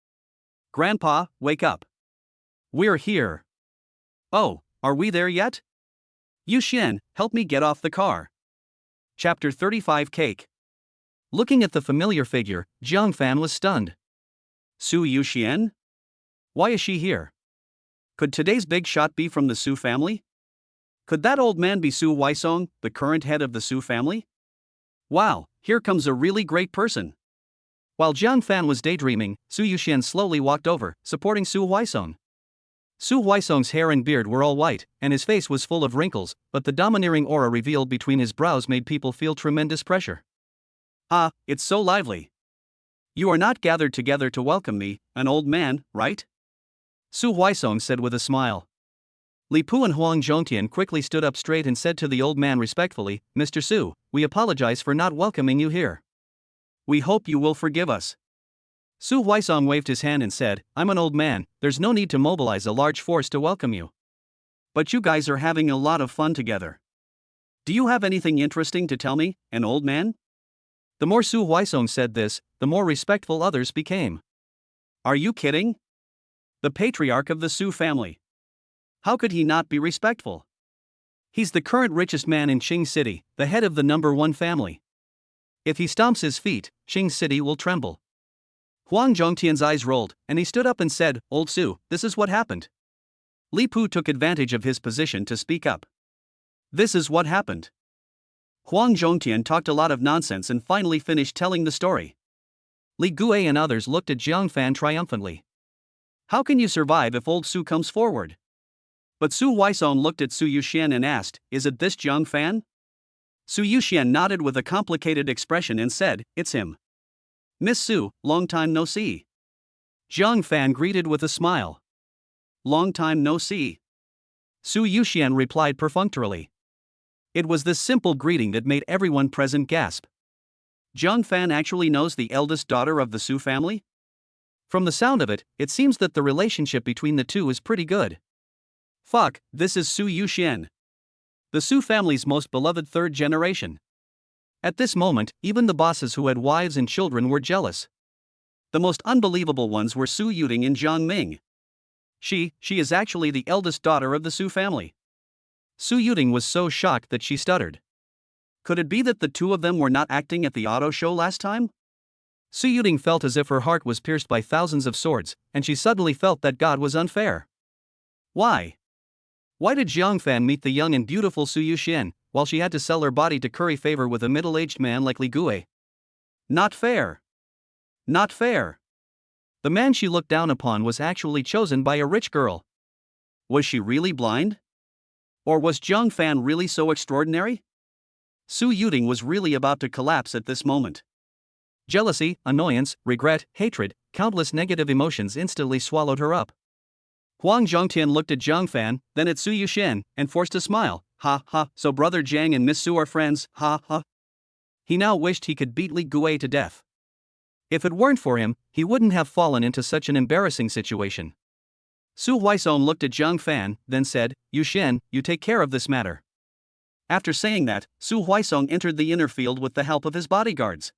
Grandpa, wake up. We're here. Oh, are we there yet? Yu Xian, help me get off the car. Chapter 35 Cake. Looking at the familiar figure, Jiang Fan was stunned. Su Yu Xian? Why is she here? Could today's big shot be from the Su family? Could that old man be Su Huaisong, the current head of the Su family? Wow, here comes a really great person. While Jiang Fan was daydreaming, Su Yuxian slowly walked over, supporting Su Huaisong. Su Huaisong's hair and beard were all white, and his face was full of wrinkles, but the domineering aura revealed between his brows made people feel tremendous pressure. Ah, it's so lively. You are not gathered together to welcome me, an old man, right? Su Huaisong said with a smile. Li Pu and Huang Zhongtian quickly stood up straight and said to the old man respectfully, Mr. Su, we apologize for not welcoming you here. We hope you will forgive us. Su Huaisong waved his hand and said, I'm an old man, there's no need to mobilize a large force to welcome you. But you guys are having a lot of fun together. Do you have anything interesting to tell me, an old man? The more Su Huaisong said this, the more respectful others became. Are you kidding? The patriarch of the Su family. How could he not be respectful? He's the current richest man in Qing City, the head of the #1 family. If he stomps his feet, Qing City will tremble. Huang Zhongtian's eyes rolled, and he stood up and said, Old Su, this is what happened. Li Pu took advantage of his position to speak up. This is what happened. Huang Zhongtian talked a lot of nonsense and finally finished telling the story. Li Gui and others looked at Jiang Fan triumphantly. How can you survive if old Su comes forward? But Su Huaisong looked at Su Yuxian and asked, Is it this Jiang Fan? Su Yuxian nodded with a complicated expression and said, It's him. Miss Su, long time no see. Jiang Fan greeted with a smile. Long time no see. Su Yuxian replied perfunctorily. It was this simple greeting that made everyone present gasp. Jiang Fan actually knows the eldest daughter of the Su family? From the sound of it, it seems that the relationship between the two is pretty good. Fuck, this is Su Yuxian. The Su family's most beloved third generation. At this moment, even the bosses who had wives and children were jealous. The most unbelievable ones were Su Yuting and Jiang Ming. She is actually the eldest daughter of the Su family. Su Yuting was so shocked that she stuttered. Could it be that the two of them were not acting at the auto show last time? Su Yuting felt as if her heart was pierced by thousands of swords, and she suddenly felt that God was unfair. Why? Why did Jiang Fan meet the young and beautiful Su Yuxian, while she had to sell her body to curry favor with a middle-aged man like Li Gui? Not fair. Not fair. The man she looked down upon was actually chosen by a rich girl. Was she really blind? Or was Jiang Fan really so extraordinary? Su Yuting was really about to collapse at this moment. Jealousy, annoyance, regret, hatred, countless negative emotions instantly swallowed her up. Huang Zhongtian looked at Jiang Fan, then at Su Yuxian, and forced a smile. Ha ha, so brother Jiang and Miss Su are friends, ha ha. He now wished he could beat Li Gui to death. If it weren't for him, he wouldn't have fallen into such an embarrassing situation. Su Huaisong looked at Jiang Fan, then said, Yuxian, you take care of this matter. After saying that, Su Huaisong entered the inner field with the help of his bodyguards.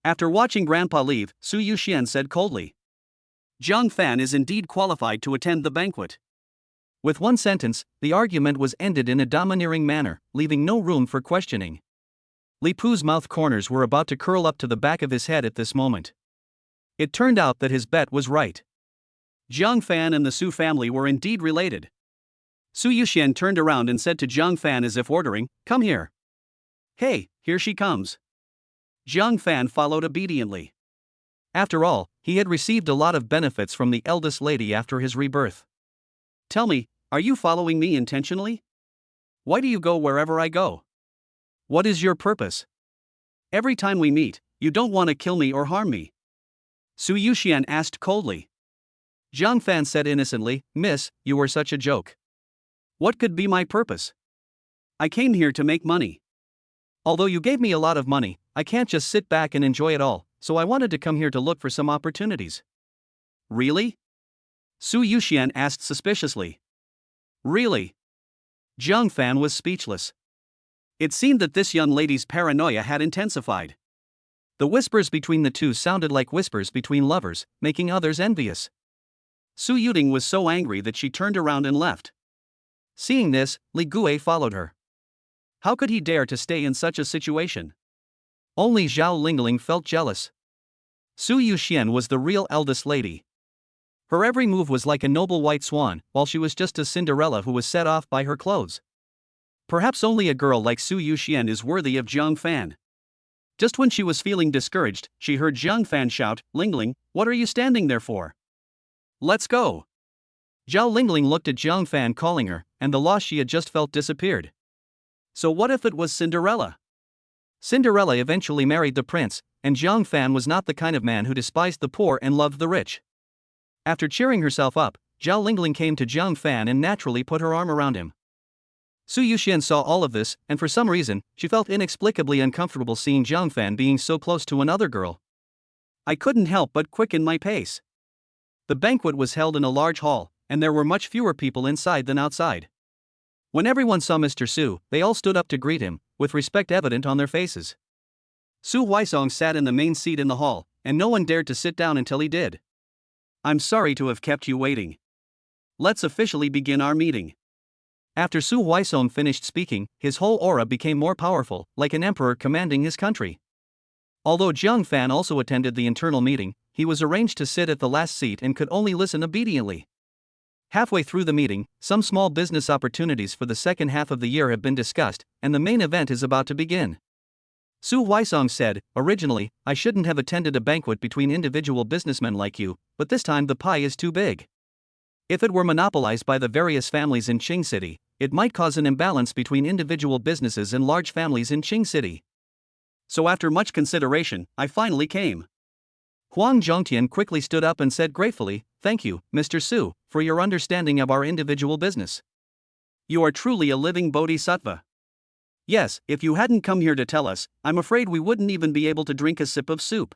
After watching Grandpa leave, Su Yuxian said coldly, Jiang Fan is indeed qualified to attend the banquet. With one sentence, the argument was ended in a domineering manner, leaving no room for questioning. Li Pu's mouth corners were about to curl up to the back of his head at this moment. It turned out that his bet was right. Jiang Fan and the Su family were indeed related. Su Yuxian turned around and said to Jiang Fan as if ordering, Come here. Hey, here she comes. Jiang Fan followed obediently. After all, he had received a lot of benefits from the eldest lady after his rebirth. Tell me, are you following me intentionally? Why do you go wherever I go? What is your purpose? Every time we meet, you don't want to kill me or harm me. Su Yuxian asked coldly. Jiang Fan said innocently, Miss, you were such a joke. What could be my purpose? I came here to make money. Although you gave me a lot of money, I can't just sit back and enjoy it all, so I wanted to come here to look for some opportunities. Really? Su Yuxian asked suspiciously. Really? Jiang Fan was speechless. It seemed that this young lady's paranoia had intensified. The whispers between the two sounded like whispers between lovers, making others envious. Su Yuting was so angry that she turned around and left. Seeing this, Li Gui followed her. How could he dare to stay in such a situation? Only Zhao Lingling felt jealous. Su Yuxian was the real eldest lady. Her every move was like a noble white swan, while she was just a Cinderella who was set off by her clothes. Perhaps only a girl like Su Yuxian is worthy of Jiang Fan. Just when she was feeling discouraged, she heard Jiang Fan shout, Lingling, what are you standing there for? Let's go. Zhao Lingling looked at Jiang Fan calling her, and the loss she had just felt disappeared. So what if it was Cinderella? Cinderella eventually married the prince, and Jiang Fan was not the kind of man who despised the poor and loved the rich. After cheering herself up, Zhao Lingling came to Jiang Fan and naturally put her arm around him. Su Yuxian saw all of this, and for some reason, she felt inexplicably uncomfortable seeing Jiang Fan being so close to another girl. I couldn't help but quicken my pace. The banquet was held in a large hall, and there were much fewer people inside than outside. When everyone saw Mr. Su, they all stood up to greet him, with respect evident on their faces. Su Huaisong sat in the main seat in the hall, and no one dared to sit down until he did. I'm sorry to have kept you waiting. Let's officially begin our meeting. After Su Huaisong finished speaking, his whole aura became more powerful, like an emperor commanding his country. Although Jiang Fan also attended the internal meeting, he was arranged to sit at the last seat and could only listen obediently. Halfway through the meeting, some small business opportunities for the second half of the year have been discussed, and the main event is about to begin. Su Huaisong said, originally, I shouldn't have attended a banquet between individual businessmen like you, but this time the pie is too big. If it were monopolized by the various families in Qing City, it might cause an imbalance between individual businesses and large families in Qing City. So after much consideration, I finally came. Huang Zhongtian quickly stood up and said gratefully, Thank you, Mr. Su, for your understanding of our individual business. You are truly a living bodhisattva. Yes, if you hadn't come here to tell us, I'm afraid we wouldn't even be able to drink a sip of soup.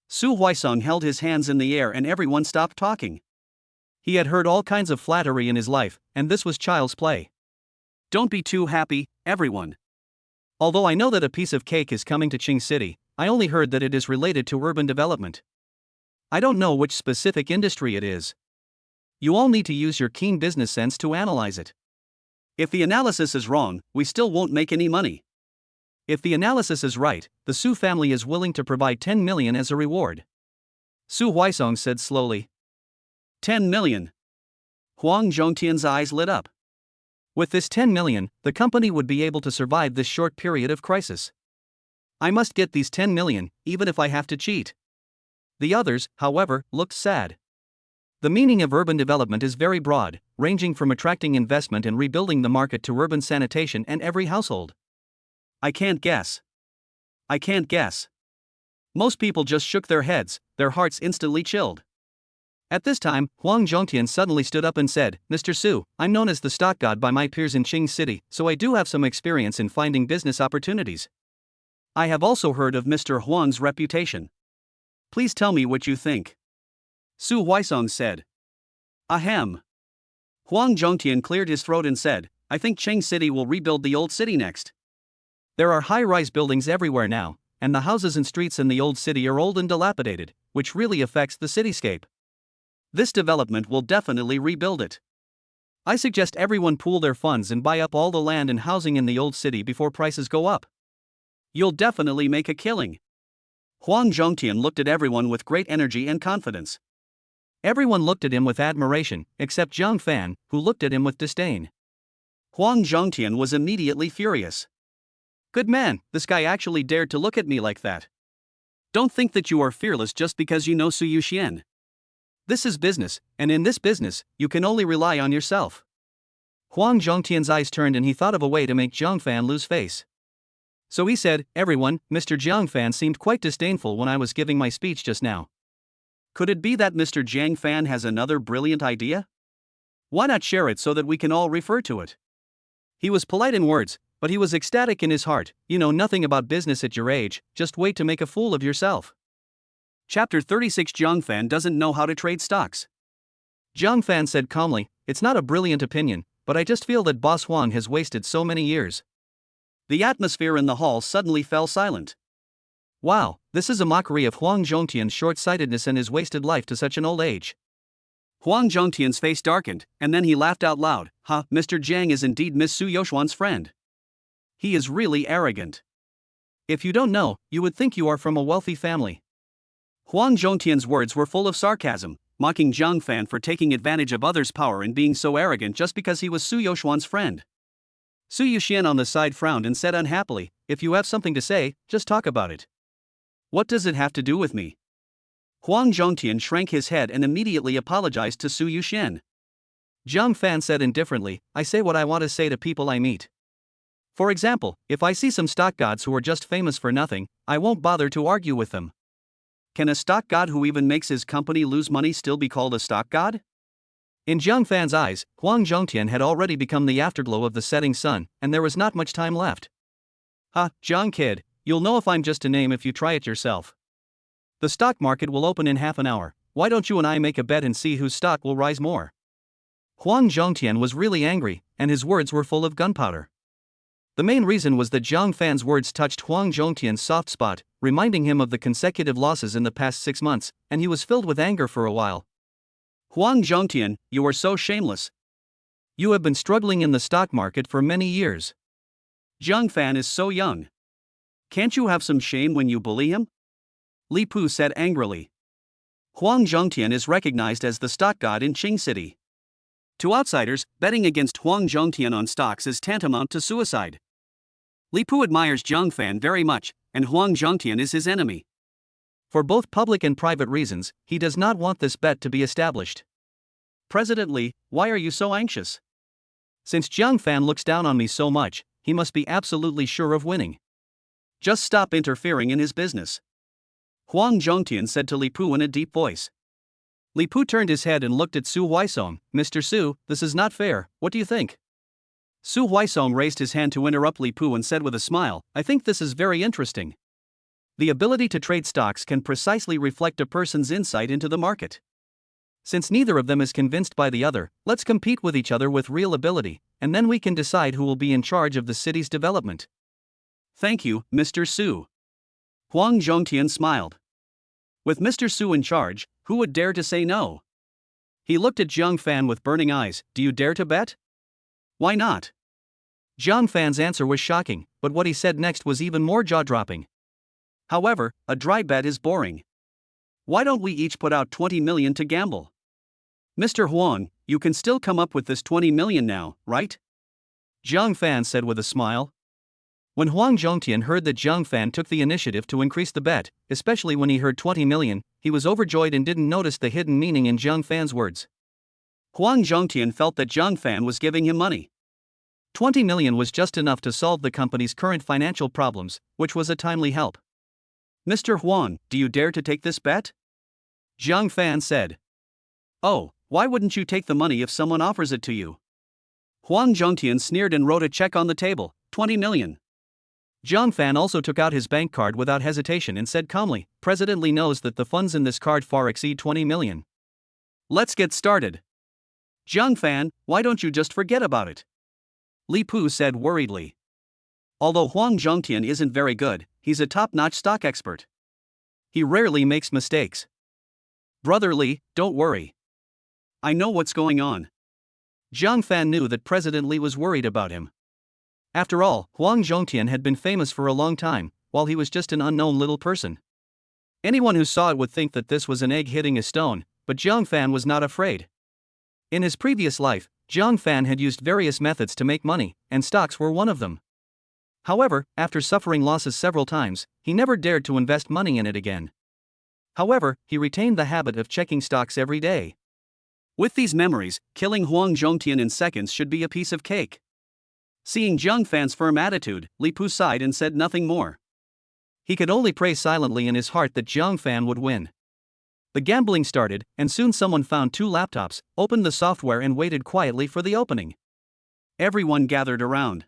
Su Huaisong held his hands in the air and everyone stopped talking. He had heard all kinds of flattery in his life, and this was child's play. Don't be too happy, everyone. Although I know that a piece of cake is coming to Qing City, I only heard that it is related to urban development. I don't know which specific industry it is. You all need to use your keen business sense to analyze it. If the analysis is wrong, we still won't make any money. If the analysis is right, the Su family is willing to provide 10 million as a reward. Su Huaisong said slowly. 10 million. Huang Zhongtian's eyes lit up. With this 10 million, the company would be able to survive this short period of crisis. I must get these 10 million, even if I have to cheat. The others, however, looked sad. The meaning of urban development is very broad, ranging from attracting investment and rebuilding the market to urban sanitation and every household. I can't guess. I can't guess. Most people just shook their heads, their hearts instantly chilled. At this time, Huang Zhongtian suddenly stood up and said, Mr. Su, I'm known as the stock god by my peers in Qing City, so I do have some experience in finding business opportunities. I have also heard of Mr. Huang's reputation. Please tell me what you think. Su Huaisong said. Ahem. Huang Zhongtian cleared his throat and said, I think Qing City will rebuild the old city next. There are high-rise buildings everywhere now, and the houses and streets in the old city are old and dilapidated, which really affects the cityscape. This development will definitely rebuild it. I suggest everyone pool their funds and buy up all the land and housing in the old city before prices go up. You'll definitely make a killing. Huang Zhongtian looked at everyone with great energy and confidence. Everyone looked at him with admiration, except Zhang Fan, who looked at him with disdain. Huang Zhongtian was immediately furious. Good man, this guy actually dared to look at me like that. Don't think that you are fearless just because you know Su Yuxian. This is business, and in this business, you can only rely on yourself. Huang Zhongtian's eyes turned and he thought of a way to make Zhang Fan lose face. So he said, everyone, Mr. Zhang Fan seemed quite disdainful when I was giving my speech just now. Could it be that Mr. Zhang Fan has another brilliant idea? Why not share it so that we can all refer to it? He was polite in words, but he was ecstatic in his heart. You know nothing about business at your age, just wait to make a fool of yourself. Chapter 36. Zhang Fan doesn't know how to trade stocks. Zhang Fan said calmly, it's not a brilliant opinion, but I just feel that Boss Huang has wasted so many years. The atmosphere in the hall suddenly fell silent. Wow, this is a mockery of Huang Zhongtian's short-sightedness and his wasted life to such an old age. Huang Zhongtian's face darkened, and then he laughed out loud. Mr. Jiang is indeed Miss Su Youxuan's friend. He is really arrogant. If you don't know, you would think you are from a wealthy family. Huang Zhongtian's words were full of sarcasm, mocking Zhang Fan for taking advantage of others' power and being so arrogant just because he was Su Youxuan's friend. Su Yuxian on the side frowned and said unhappily, if you have something to say, just talk about it. What does it have to do with me? Huang Zhongtian shrank his head and immediately apologized to Su Yuxian. Zhang Fan said indifferently, I say what I want to say to people I meet. For example, if I see some stock gods who are just famous for nothing, I won't bother to argue with them. Can a stock god who even makes his company lose money still be called a stock god? In Zhang Fan's eyes, Huang Zhongtian had already become the afterglow of the setting sun, and there was not much time left. Zhang kid, you'll know if I'm just a name if you try it yourself. The stock market will open in half an hour, why don't you and I make a bet and see whose stock will rise more? Huang Zhongtian was really angry, and his words were full of gunpowder. The main reason was that Zhang Fan's words touched Huang Zhongtian's soft spot, reminding him of the consecutive losses in the past 6 months, and he was filled with anger for a while. Huang Zhongtian, you are so shameless. You have been struggling in the stock market for many years. Zhang Fan is so young. Can't you have some shame when you bully him? Li Pu said angrily. Huang Zhongtian is recognized as the stock god in Qing City. To outsiders, betting against Huang Zhongtian on stocks is tantamount to suicide. Li Pu admires Zhang Fan very much, and Huang Zhongtian is his enemy. For both public and private reasons, he does not want this bet to be established. President Li, why are you so anxious? Since Zhang Fan looks down on me so much, he must be absolutely sure of winning. Just stop interfering in his business. Huang Zhongtian said to Li Pu in a deep voice. Li Pu turned his head and looked at Su Huaisong. Mr. Su, this is not fair, what do you think? Su Huaisong raised his hand to interrupt Li Pu and said with a smile, I think this is very interesting. The ability to trade stocks can precisely reflect a person's insight into the market. Since neither of them is convinced by the other, let's compete with each other with real ability, and then we can decide who will be in charge of the city's development. Thank you, Mr. Su. Huang Zhongtian smiled. With Mr. Su in charge, who would dare to say no? He looked at Zhang Fan with burning eyes. Do you dare to bet? Why not? Zhang Fan's answer was shocking, but what he said next was even more jaw-dropping. However, a dry bet is boring. Why don't we each put out 20 million to gamble? Mr. Huang, you can still come up with this 20 million now, right? Zhang Fan said with a smile. When Huang Zhongtian heard that Zhang Fan took the initiative to increase the bet, especially when he heard 20 million, he was overjoyed and didn't notice the hidden meaning in Zhang Fan's words. Huang Zhongtian felt that Zhang Fan was giving him money. 20 million was just enough to solve the company's current financial problems, which was a timely help. Mr. Huang, do you dare to take this bet? Zhang Fan said. Oh, why wouldn't you take the money if someone offers it to you? Huang Zhongtian sneered and wrote a check on the table, 20 million. Zhang Fan also took out his bank card without hesitation and said calmly, President Li knows that the funds in this card far exceed 20 million. Let's get started. Zhang Fan, why don't you just forget about it? Li Pu said worriedly. Although Huang Zhongtian isn't very good, he's a top-notch stock expert. He rarely makes mistakes. Brother Li, don't worry. I know what's going on. Zhang Fan knew that President Li was worried about him. After all, Huang Zhongtian had been famous for a long time, while he was just an unknown little person. Anyone who saw it would think that this was an egg hitting a stone, but Zhang Fan was not afraid. In his previous life, Zhang Fan had used various methods to make money, and stocks were one of them. However, after suffering losses several times, he never dared to invest money in it again. However, he retained the habit of checking stocks every day. With these memories, killing Huang Zhongtian in seconds should be a piece of cake. Seeing Zhang Fan's firm attitude, Li Pu sighed and said nothing more. He could only pray silently in his heart that Zhang Fan would win. The gambling started, and soon someone found 2 laptops, opened the software and waited quietly for the opening. Everyone gathered around.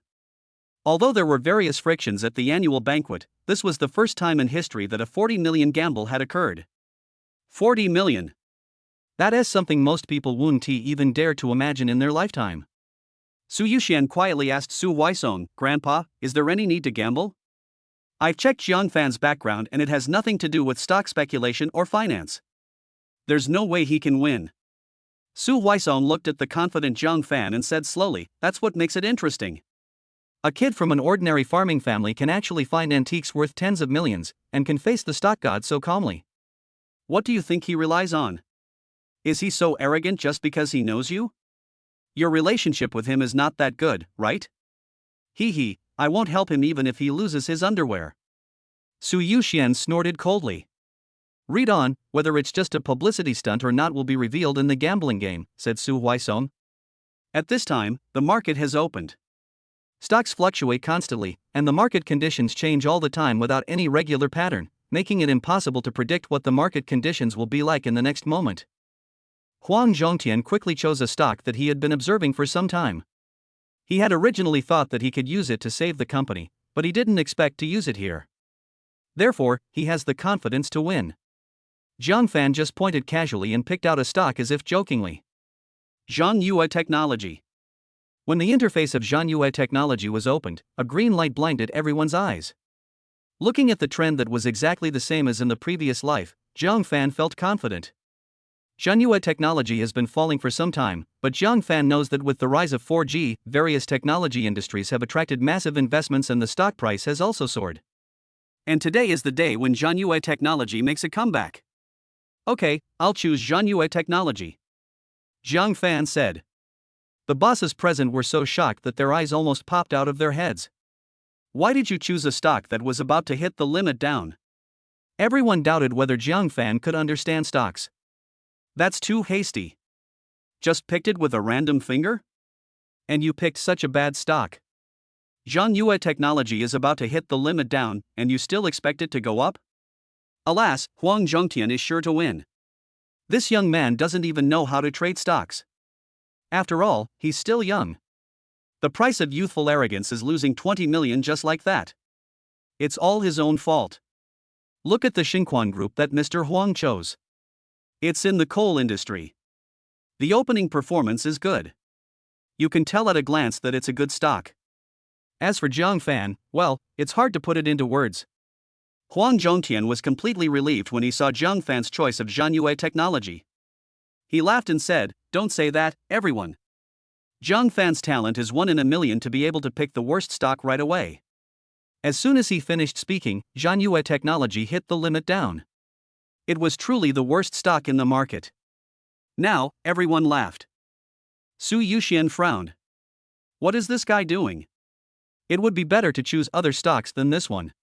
Although there were various frictions at the annual banquet, this was the first time in history that a 40 million gamble had occurred. 40 million. That is something most people wouldn't even dare to imagine in their lifetime. Su Yuxian quietly asked Su Huaisong, Grandpa, is there any need to gamble? I've checked Zhang Fan's background and it has nothing to do with stock speculation or finance. There's no way he can win. Su Huaisong looked at the confident Zhang Fan and said slowly, that's what makes it interesting. A kid from an ordinary farming family can actually find antiques worth tens of millions, and can face the stock god so calmly. What do you think he relies on? Is he so arrogant just because he knows you? Your relationship with him is not that good, right? Hee, I won't help him even if he loses his underwear. Su Yuxian snorted coldly. Read on, whether it's just a publicity stunt or not will be revealed in the gambling game, said Su Huaisong. At this time, the market has opened. Stocks fluctuate constantly, and the market conditions change all the time without any regular pattern, making it impossible to predict what the market conditions will be like in the next moment. Huang Zhongtian quickly chose a stock that he had been observing for some time. He had originally thought that he could use it to save the company, but he didn't expect to use it here. Therefore, he has the confidence to win. Zhang Fan just pointed casually and picked out a stock as if jokingly. Zhanyue Technology. When the interface of Zhanyue Technology was opened, a green light blinded everyone's eyes. Looking at the trend that was exactly the same as in the previous life, Zhang Fan felt confident. Zhanyue Technology has been falling for some time, but Zhang Fan knows that with the rise of 4G, various technology industries have attracted massive investments and the stock price has also soared. And today is the day when Zhanyue Technology makes a comeback. Okay, I'll choose Zhanyue Technology. Zhang Fan said. The bosses present were so shocked that their eyes almost popped out of their heads. Why did you choose a stock that was about to hit the limit down? Everyone doubted whether Zhang Fan could understand stocks. That's too hasty. Just picked it with a random finger? And you picked such a bad stock. Zhanyue Technology is about to hit the limit down, and you still expect it to go up? Alas, Huang Zhongtian is sure to win. This young man doesn't even know how to trade stocks. After all, he's still young. The price of youthful arrogance is losing 20 million just like that. It's all his own fault. Look at the Xinquan group that Mr. Huang chose. It's in the coal industry. The opening performance is good. You can tell at a glance that it's a good stock. As for Zhang Fan, well, it's hard to put it into words. Huang Zhongtian was completely relieved when he saw Zhang Fan's choice of Zhanyue Technology. He laughed and said, don't say that, everyone. Zhang Fan's talent is 1 in a million to be able to pick the worst stock right away. As soon as he finished speaking, Zhang Yue Technology hit the limit down. It was truly the worst stock in the market. Now, everyone laughed. Su Yuxian frowned. What is this guy doing? It would be better to choose other stocks than this one.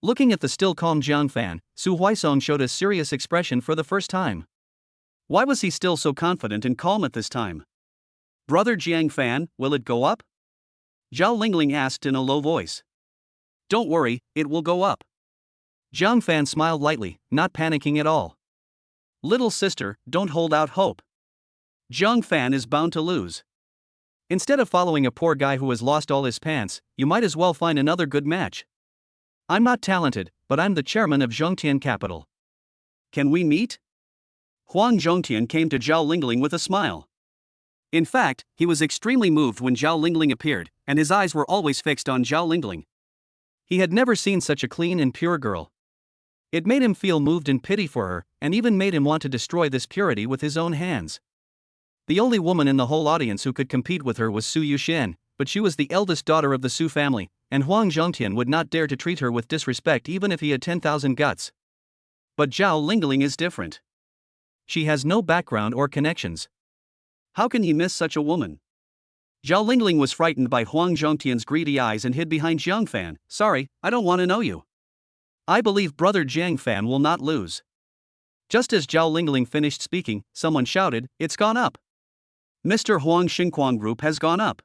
Looking at the still calm Zhang Fan, Su Huaisong showed a serious expression for the first time. Why was he still so confident and calm at this time? Brother Jiang Fan, will it go up? Zhao Lingling asked in a low voice. Don't worry, it will go up. Zhang Fan smiled lightly, not panicking at all. Little sister, don't hold out hope. Zhang Fan is bound to lose. Instead of following a poor guy who has lost all his pants, you might as well find another good match. I'm not talented, but I'm the chairman of Zhongtian Capital. Can we meet? Huang Zhongtian came to Zhao Lingling with a smile. In fact, he was extremely moved when Zhao Lingling appeared, and his eyes were always fixed on Zhao Lingling. He had never seen such a clean and pure girl. It made him feel moved in pity for her, and even made him want to destroy this purity with his own hands. The only woman in the whole audience who could compete with her was Su Yuxian, but she was the eldest daughter of the Su family, and Huang Zhongtian would not dare to treat her with disrespect even if he had 10,000 guts. But Zhao Lingling is different. She has no background or connections. How can he miss such a woman? Zhao Lingling was frightened by Huang Zhongtian's greedy eyes and hid behind Zhang Fan. Sorry, I don't want to know you. I believe brother Jiang Fan will not lose. Just as Zhao Lingling finished speaking, someone shouted, it's gone up. Mr. Huang Xinquang Group has gone up.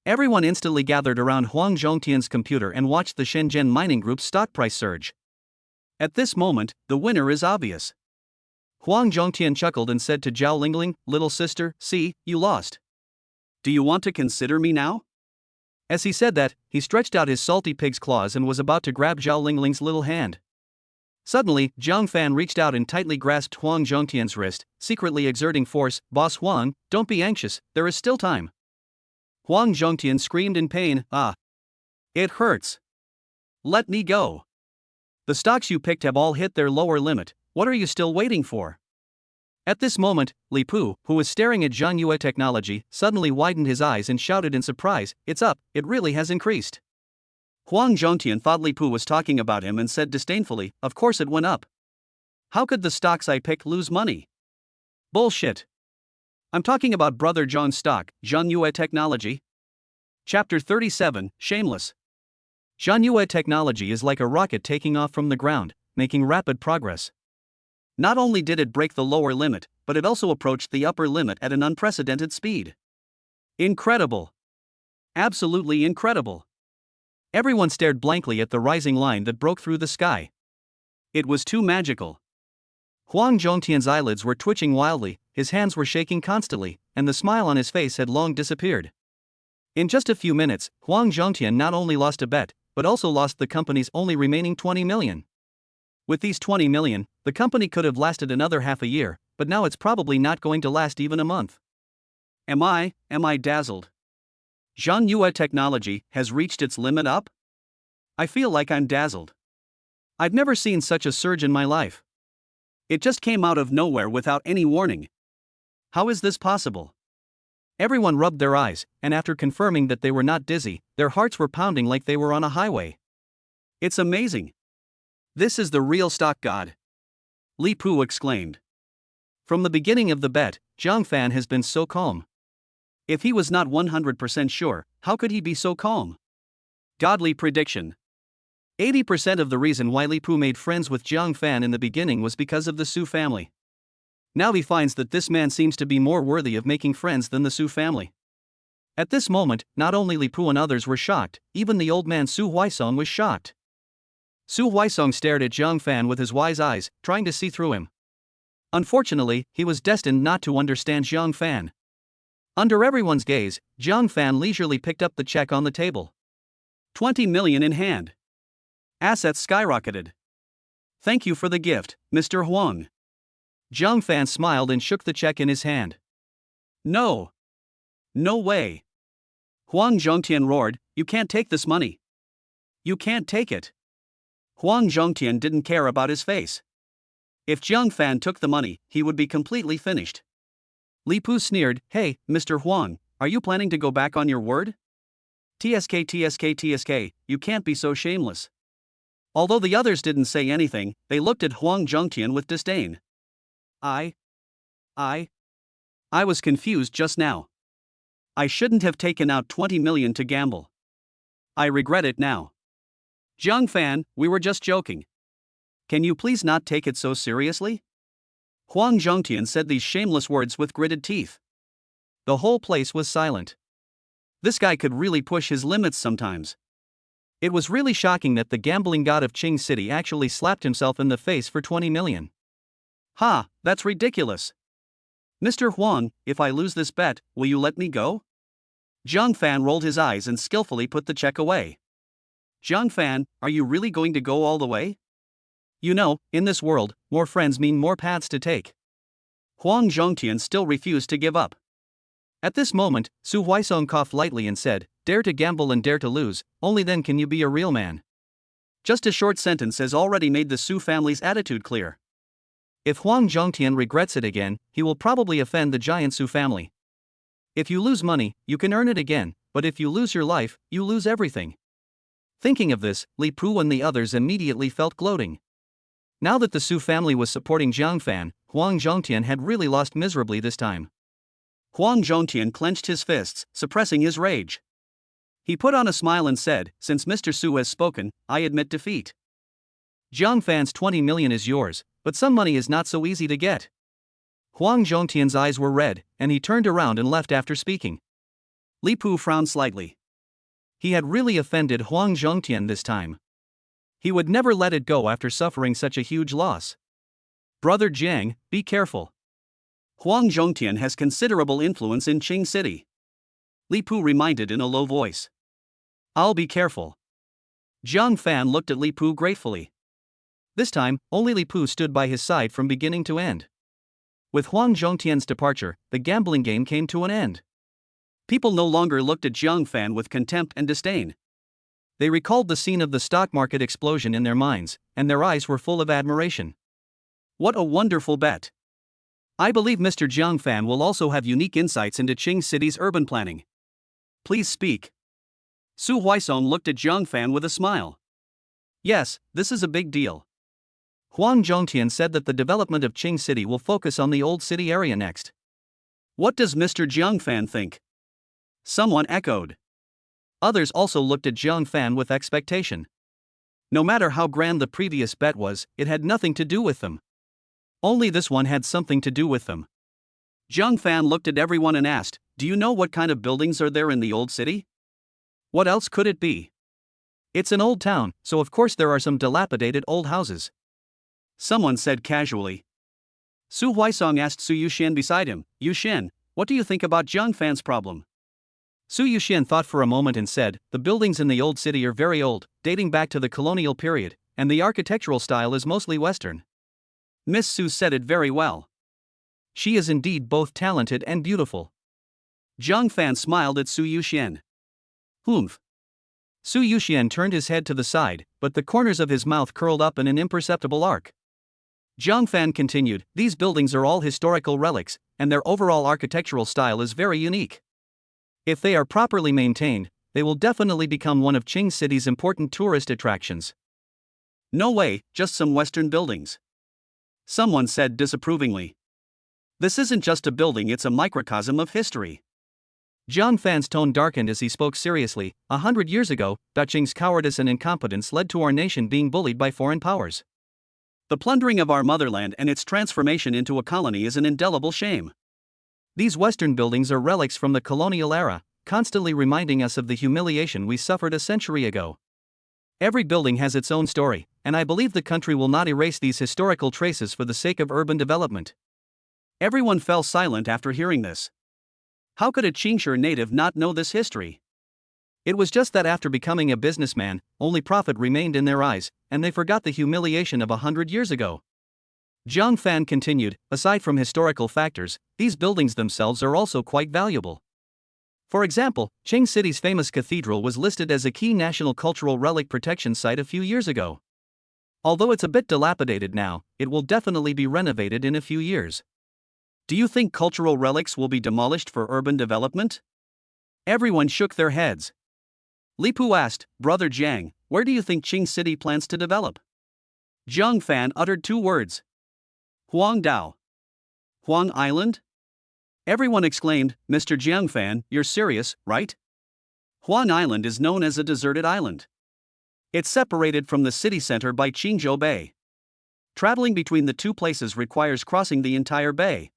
Everyone instantly gathered around Huang Zhongtian's computer and watched the Shenzhen Mining Group's stock price surge. At this moment, the winner is obvious. Huang Zhongtian chuckled and said to Zhao Lingling, little sister, see, you lost. Do you want to consider me now? As he said that, he stretched out his salty pig's claws and was about to grab Zhao Lingling's little hand. Suddenly, Zhang Fan reached out and tightly grasped Huang Zhongtian's wrist, secretly exerting force. Boss Huang, don't be anxious, there is still time. Huang Zhongtian screamed in pain, ah. It hurts. Let me go. The stocks you picked have all hit their lower limit, what are you still waiting for? At this moment, Li Pu, who was staring at Zhang Yue Technology, suddenly widened his eyes and shouted in surprise, it's up, it really has increased. Huang Zhongtian thought Li Pu was talking about him and said disdainfully, of course it went up. How could the stocks I picked lose money? Bullshit. I'm talking about brother Zhang's stock, Zhang Yue Technology. Chapter 37, Shameless. Zhang Yue Technology is like a rocket taking off from the ground, making rapid progress. Not only did it break the lower limit, but it also approached the upper limit at an unprecedented speed. Incredible. Absolutely incredible. Everyone stared blankly at the rising line that broke through the sky. It was too magical. Huang Zhongtian's eyelids were twitching wildly, his hands were shaking constantly, and the smile on his face had long disappeared. In just a few minutes, Huang Zhongtian not only lost a bet, but also lost the company's only remaining 20 million. With these 20 million, the company could have lasted another half a year, but now it's probably not going to last even a month. Am I dazzled? Zhang Yue Technology has reached its limit up? I feel like I'm dazzled. I've never seen such a surge in my life. It just came out of nowhere without any warning. How is this possible? Everyone rubbed their eyes, and after confirming that they were not dizzy, their hearts were pounding like they were on a highway. It's amazing. This is the real stock god. Li Pu exclaimed. From the beginning of the bet, Zhang Fan has been so calm. If he was not 100% sure, how could he be so calm? Godly prediction. 80% of the reason why Li Pu made friends with Zhang Fan in the beginning was because of the Su family. Now he finds that this man seems to be more worthy of making friends than the Su family. At this moment, not only Li Pu and others were shocked, even the old man Su Huaisong was shocked. Su Huaisong stared at Zhang Fan with his wise eyes, trying to see through him. Unfortunately, he was destined not to understand Zhang Fan. Under everyone's gaze, Zhang Fan leisurely picked up the check on the table. 20 million in hand. Assets skyrocketed. Thank you for the gift, Mr. Huang. Zhang Fan smiled and shook the check in his hand. No. No way. Huang Zhongtian roared, you can't take this money. You can't take it. Huang Zhongtian didn't care about his face. If Zhang Fan took the money, he would be completely finished. Li Pu sneered, hey, Mr. Huang, are you planning to go back on your word? TSK, you can't be so shameless. Although the others didn't say anything, they looked at Huang Zhongtian with disdain. I was confused just now. I shouldn't have taken out 20 million to gamble. I regret it now. Jiang Fan, we were just joking. Can you please not take it so seriously? Huang Zhongtian said these shameless words with gritted teeth. The whole place was silent. This guy could really push his limits sometimes. It was really shocking that the gambling god of Qing City actually slapped himself in the face for 20 million. Ha, that's ridiculous. Mr. Huang, if I lose this bet, will you let me go? Jiang Fan rolled his eyes and skillfully put the check away. Jiang Fan, are you really going to go all the way? You know, in this world, more friends mean more paths to take. Huang Zhongtian still refused to give up. At this moment, Su Huaisong coughed lightly and said, "Dare to gamble and dare to lose, only then can you be a real man." Just a short sentence has already made the Su family's attitude clear. If Huang Zhongtian regrets it again, he will probably offend the giant Su family. If you lose money, you can earn it again, but if you lose your life, you lose everything. Thinking of this, Li Pu and the others immediately felt gloating. Now that the Su family was supporting Jiang Fan, Huang Zhongtian had really lost miserably this time. Huang Zhongtian clenched his fists, suppressing his rage. He put on a smile and said, "Since Mr. Su has spoken, I admit defeat. Jiang Fan's 20 million is yours, but some money is not so easy to get." Huang Zhongtian's eyes were red, and he turned around and left after speaking. Li Pu frowned slightly. He had really offended Huang Zhongtian this time. He would never let it go after suffering such a huge loss. "Brother Jiang, be careful. Huang Zhongtian has considerable influence in Qing City," Li Pu reminded in a low voice. "I'll be careful." Jiang Fan looked at Li Pu gratefully. This time, only Li Pu stood by his side from beginning to end. With Huang Zhongtian's departure, the gambling game came to an end. People no longer looked at Jiang Fan with contempt and disdain. They recalled the scene of the stock market explosion in their minds, and their eyes were full of admiration. What a wonderful bet! I believe Mr. Jiang Fan will also have unique insights into Qing City's urban planning. Please speak. Su Huaisong looked at Jiang Fan with a smile. Yes, this is a big deal. Huang Zhongtian said that the development of Qing City will focus on the old city area next. What does Mr. Jiang Fan think? Someone echoed. Others also looked at Jiang Fan with expectation. No matter how grand the previous bet was, it had nothing to do with them. Only this one had something to do with them. Jiang Fan looked at everyone and asked, "Do you know what kind of buildings are there in the old city?" What else could it be? It's an old town, so of course there are some dilapidated old houses. Someone said casually. Su Huaisong asked Su Yuxian beside him, "Yuxian, what do you think about Jiang Fan's problem?" Su Yuxian thought for a moment and said, "The buildings in the old city are very old, dating back to the colonial period, and the architectural style is mostly Western." Miss Su said it very well. She is indeed both talented and beautiful. Jiang Fan smiled at Su Yuxian. Humph. Su Yuxian turned his head to the side, but the corners of his mouth curled up in an imperceptible arc. Jiang Fan continued, "These buildings are all historical relics, and their overall architectural style is very unique. If they are properly maintained, they will definitely become one of Qing City's important tourist attractions." No way, just some Western buildings. Someone said disapprovingly. This isn't just a building, it's a microcosm of history. Jiang Fan's tone darkened as he spoke seriously. 100 years ago, Qing's cowardice and incompetence led to our nation being bullied by foreign powers. The plundering of our motherland and its transformation into a colony is an indelible shame. These Western buildings are relics from the colonial era, constantly reminding us of the humiliation we suffered a century ago. Every building has its own story, and I believe the country will not erase these historical traces for the sake of urban development. Everyone fell silent after hearing this. How could a Qingshi native not know this history? It was just that after becoming a businessman, only profit remained in their eyes, and they forgot the humiliation of 100 years ago. Jiang Fan continued, "Aside from historical factors, these buildings themselves are also quite valuable. For example, Qing City's famous cathedral was listed as a key national cultural relic protection site a few years ago. Although it's a bit dilapidated now, it will definitely be renovated in a few years." Do you think cultural relics will be demolished for urban development? Everyone shook their heads. Li Pu asked, Brother Jiang, where do you think Qing City plans to develop? Jiang Fan uttered two words. Huang Dao. Huang Island? Everyone exclaimed, Mr. Jiang Fan, you're serious, right? Huang Island is known as a deserted island. It's separated from the city center by Qingzhou Bay. Traveling between the two places requires crossing the entire bay.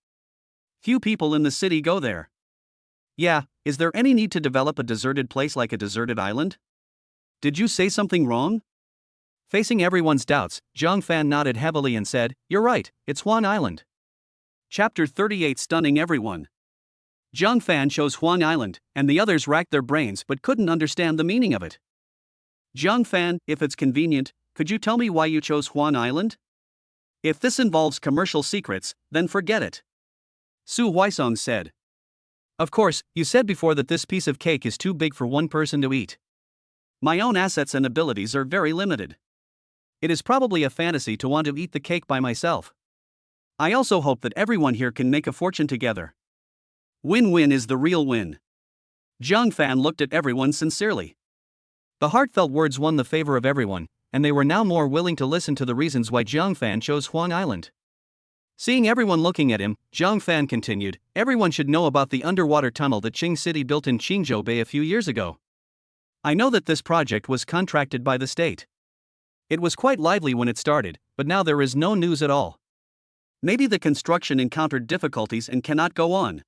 Few people in the city go there. Yeah, is there any need to develop a deserted place like a deserted island? Did you say something wrong? Facing everyone's doubts, Jiang Fan nodded heavily and said, You're right, it's Huang Island. Chapter 38 Stunning Everyone. Jiang Fan chose Huang Island, and the others racked their brains but couldn't understand the meaning of it. Jiang Fan, if it's convenient, could you tell me why you chose Huang Island? If this involves commercial secrets, then forget it. Su Huaisong said. Of course, you said before that this piece of cake is too big for one person to eat. My own assets and abilities are very limited. It is probably a fantasy to want to eat the cake by myself. I also hope that everyone here can make a fortune together. Win-win is the real win. Jiang Fan looked at everyone sincerely. The heartfelt words won the favor of everyone, and they were now more willing to listen to the reasons why Jiang Fan chose Huang Island. Seeing everyone looking at him, Jiang Fan continued, Everyone should know about the underwater tunnel that Qing City built in Qingzhou Bay a few years ago. I know that this project was contracted by the state. It was quite lively when it started, but now there is no news at all. Maybe the construction encountered difficulties and cannot go on.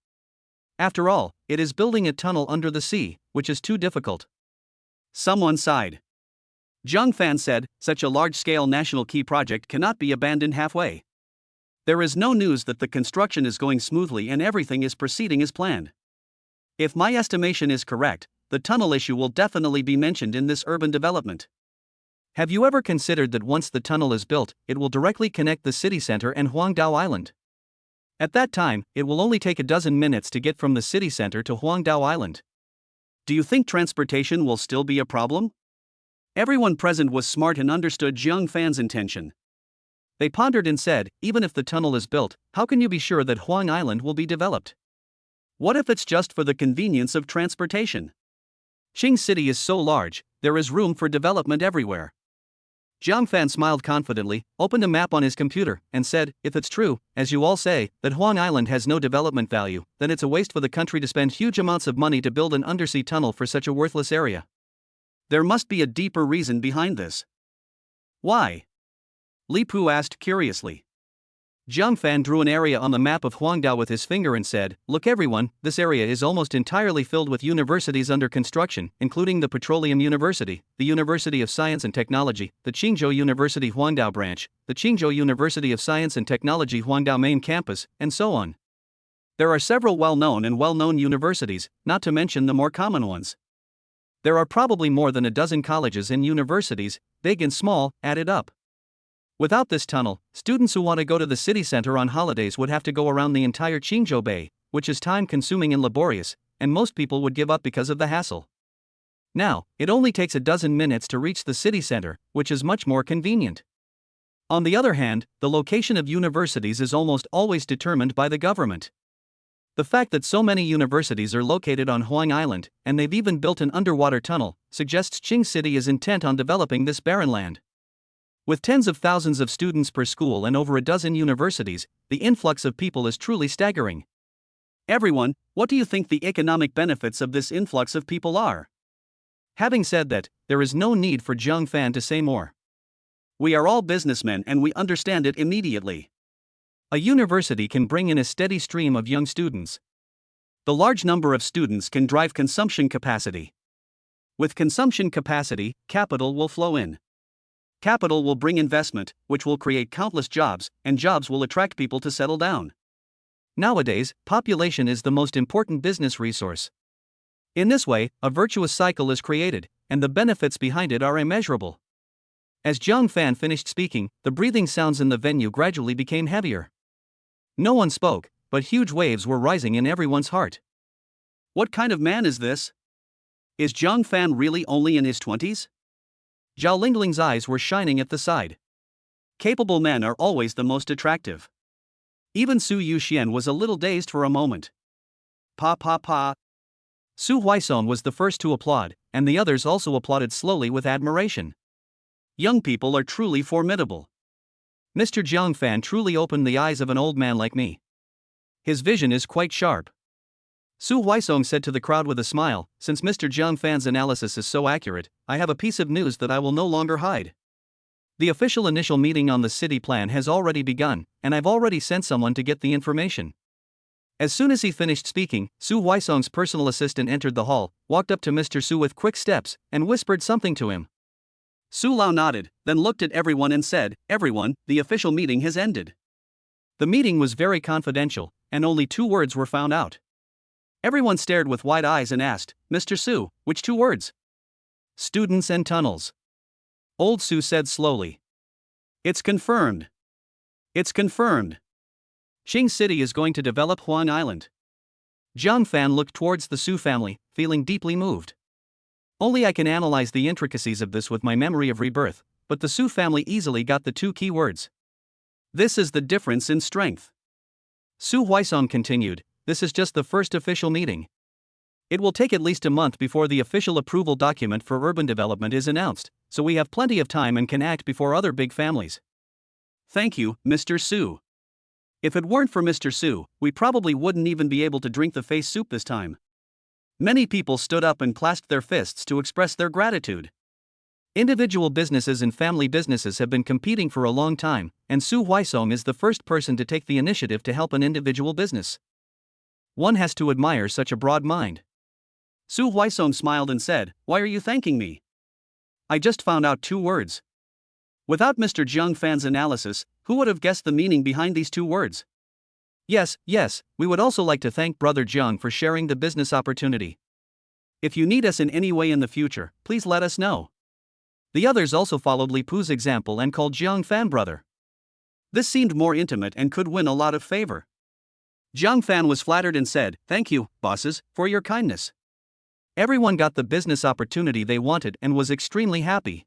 After all, it is building a tunnel under the sea, which is too difficult. Someone sighed. Jiang Fan said, Such a large-scale national key project cannot be abandoned halfway. There is no news that the construction is going smoothly and everything is proceeding as planned. If my estimation is correct, the tunnel issue will definitely be mentioned in this urban development. Have you ever considered that once the tunnel is built, it will directly connect the city center and Huangdao Island? At that time, it will only take a dozen minutes to get from the city center to Huangdao Island. Do you think transportation will still be a problem? Everyone present was smart and understood Jiang Fan's intention. They pondered and said, Even if the tunnel is built, how can you be sure that Huang Island will be developed? What if it's just for the convenience of transportation? Qing City is so large, there is room for development everywhere. Jiang Fan smiled confidently, opened a map on his computer, and said, If it's true, as you all say, that Huang Island has no development value, then it's a waste for the country to spend huge amounts of money to build an undersea tunnel for such a worthless area. There must be a deeper reason behind this. Why? Li Pu asked curiously. Jiang Fan drew an area on the map of Huangdao with his finger and said, Look everyone, this area is almost entirely filled with universities under construction, including the Petroleum University, the University of Science and Technology, the Qingzhou University Huangdao branch, the Qingzhou University of Science and Technology Huangdao main campus, and so on. There are several well-known universities, not to mention the more common ones. There are probably more than a dozen colleges and universities, big and small, added up. Without this tunnel, students who want to go to the city center on holidays would have to go around the entire Qingzhou Bay, which is time-consuming and laborious, and most people would give up because of the hassle. Now, it only takes a dozen minutes to reach the city center, which is much more convenient. On the other hand, the location of universities is almost always determined by the government. The fact that so many universities are located on Huang Island, and they've even built an underwater tunnel, suggests Qing City is intent on developing this barren land. With tens of thousands of students per school and over a dozen universities, the influx of people is truly staggering. Everyone, what do you think the economic benefits of this influx of people are? Having said that, there is no need for Jiang Fan to say more. We are all businessmen and we understand it immediately. A university can bring in a steady stream of young students. The large number of students can drive consumption capacity. With consumption capacity, capital will flow in. Capital will bring investment, which will create countless jobs, and jobs will attract people to settle down. Nowadays, population is the most important business resource. In this way, a virtuous cycle is created, and the benefits behind it are immeasurable. As Jiang Fan finished speaking, the breathing sounds in the venue gradually became heavier. No one spoke, but huge waves were rising in everyone's heart. What kind of man is this? Is Jiang Fan really only in his 20s? Zhao Lingling's eyes were shining at the side. Capable men are always the most attractive. Even Su Yuxian was a little dazed for a moment. Pa. Su Huaisong was the first to applaud, and the others also applauded slowly with admiration. Young people are truly formidable. Mr. Jiang Fan truly opened the eyes of an old man like me. His vision is quite sharp. Su Huaisong said to the crowd with a smile, since Mr. Jiang Fan's analysis is so accurate, I have a piece of news that I will no longer hide. The official initial meeting on the city plan has already begun, and I've already sent someone to get the information. As soon as he finished speaking, Su Huaisong's personal assistant entered the hall, walked up to Mr. Su with quick steps, and whispered something to him. Su Lao nodded, then looked at everyone and said, Everyone, the official meeting has ended. The meeting was very confidential, and only 2 words were found out. Everyone stared with wide eyes and asked, Mr. Su, which 2 words? Students and tunnels. Old Su said slowly. It's confirmed. It's confirmed. Qing City is going to develop Huang Island. Jiang Fan looked towards the Su family, feeling deeply moved. Only I can analyze the intricacies of this with my memory of rebirth, but the Su family easily got the 2 key words. This is the difference in strength. Su Huaisong continued, this is just the first official meeting. It will take at least a month before the official approval document for urban development is announced, so we have plenty of time and can act before other big families. Thank you, Mr. Su. If it weren't for Mr. Su, we probably wouldn't even be able to drink the face soup this time. Many people stood up and clasped their fists to express their gratitude. Individual businesses and family businesses have been competing for a long time, and Su Huaisong is the first person to take the initiative to help an individual business. One has to admire such a broad mind. Su Huaisong smiled and said, Why are you thanking me? I just found out 2 words. Without Mr. Jiang Fan's analysis, who would have guessed the meaning behind these 2 words? Yes, we would also like to thank Brother Jiang for sharing the business opportunity. If you need us in any way in the future, please let us know. The others also followed Li Pu's example and called Jiang Fan brother. This seemed more intimate and could win a lot of favor. Jiang Fan was flattered and said, Thank you, bosses, for your kindness. Everyone got the business opportunity they wanted and was extremely happy.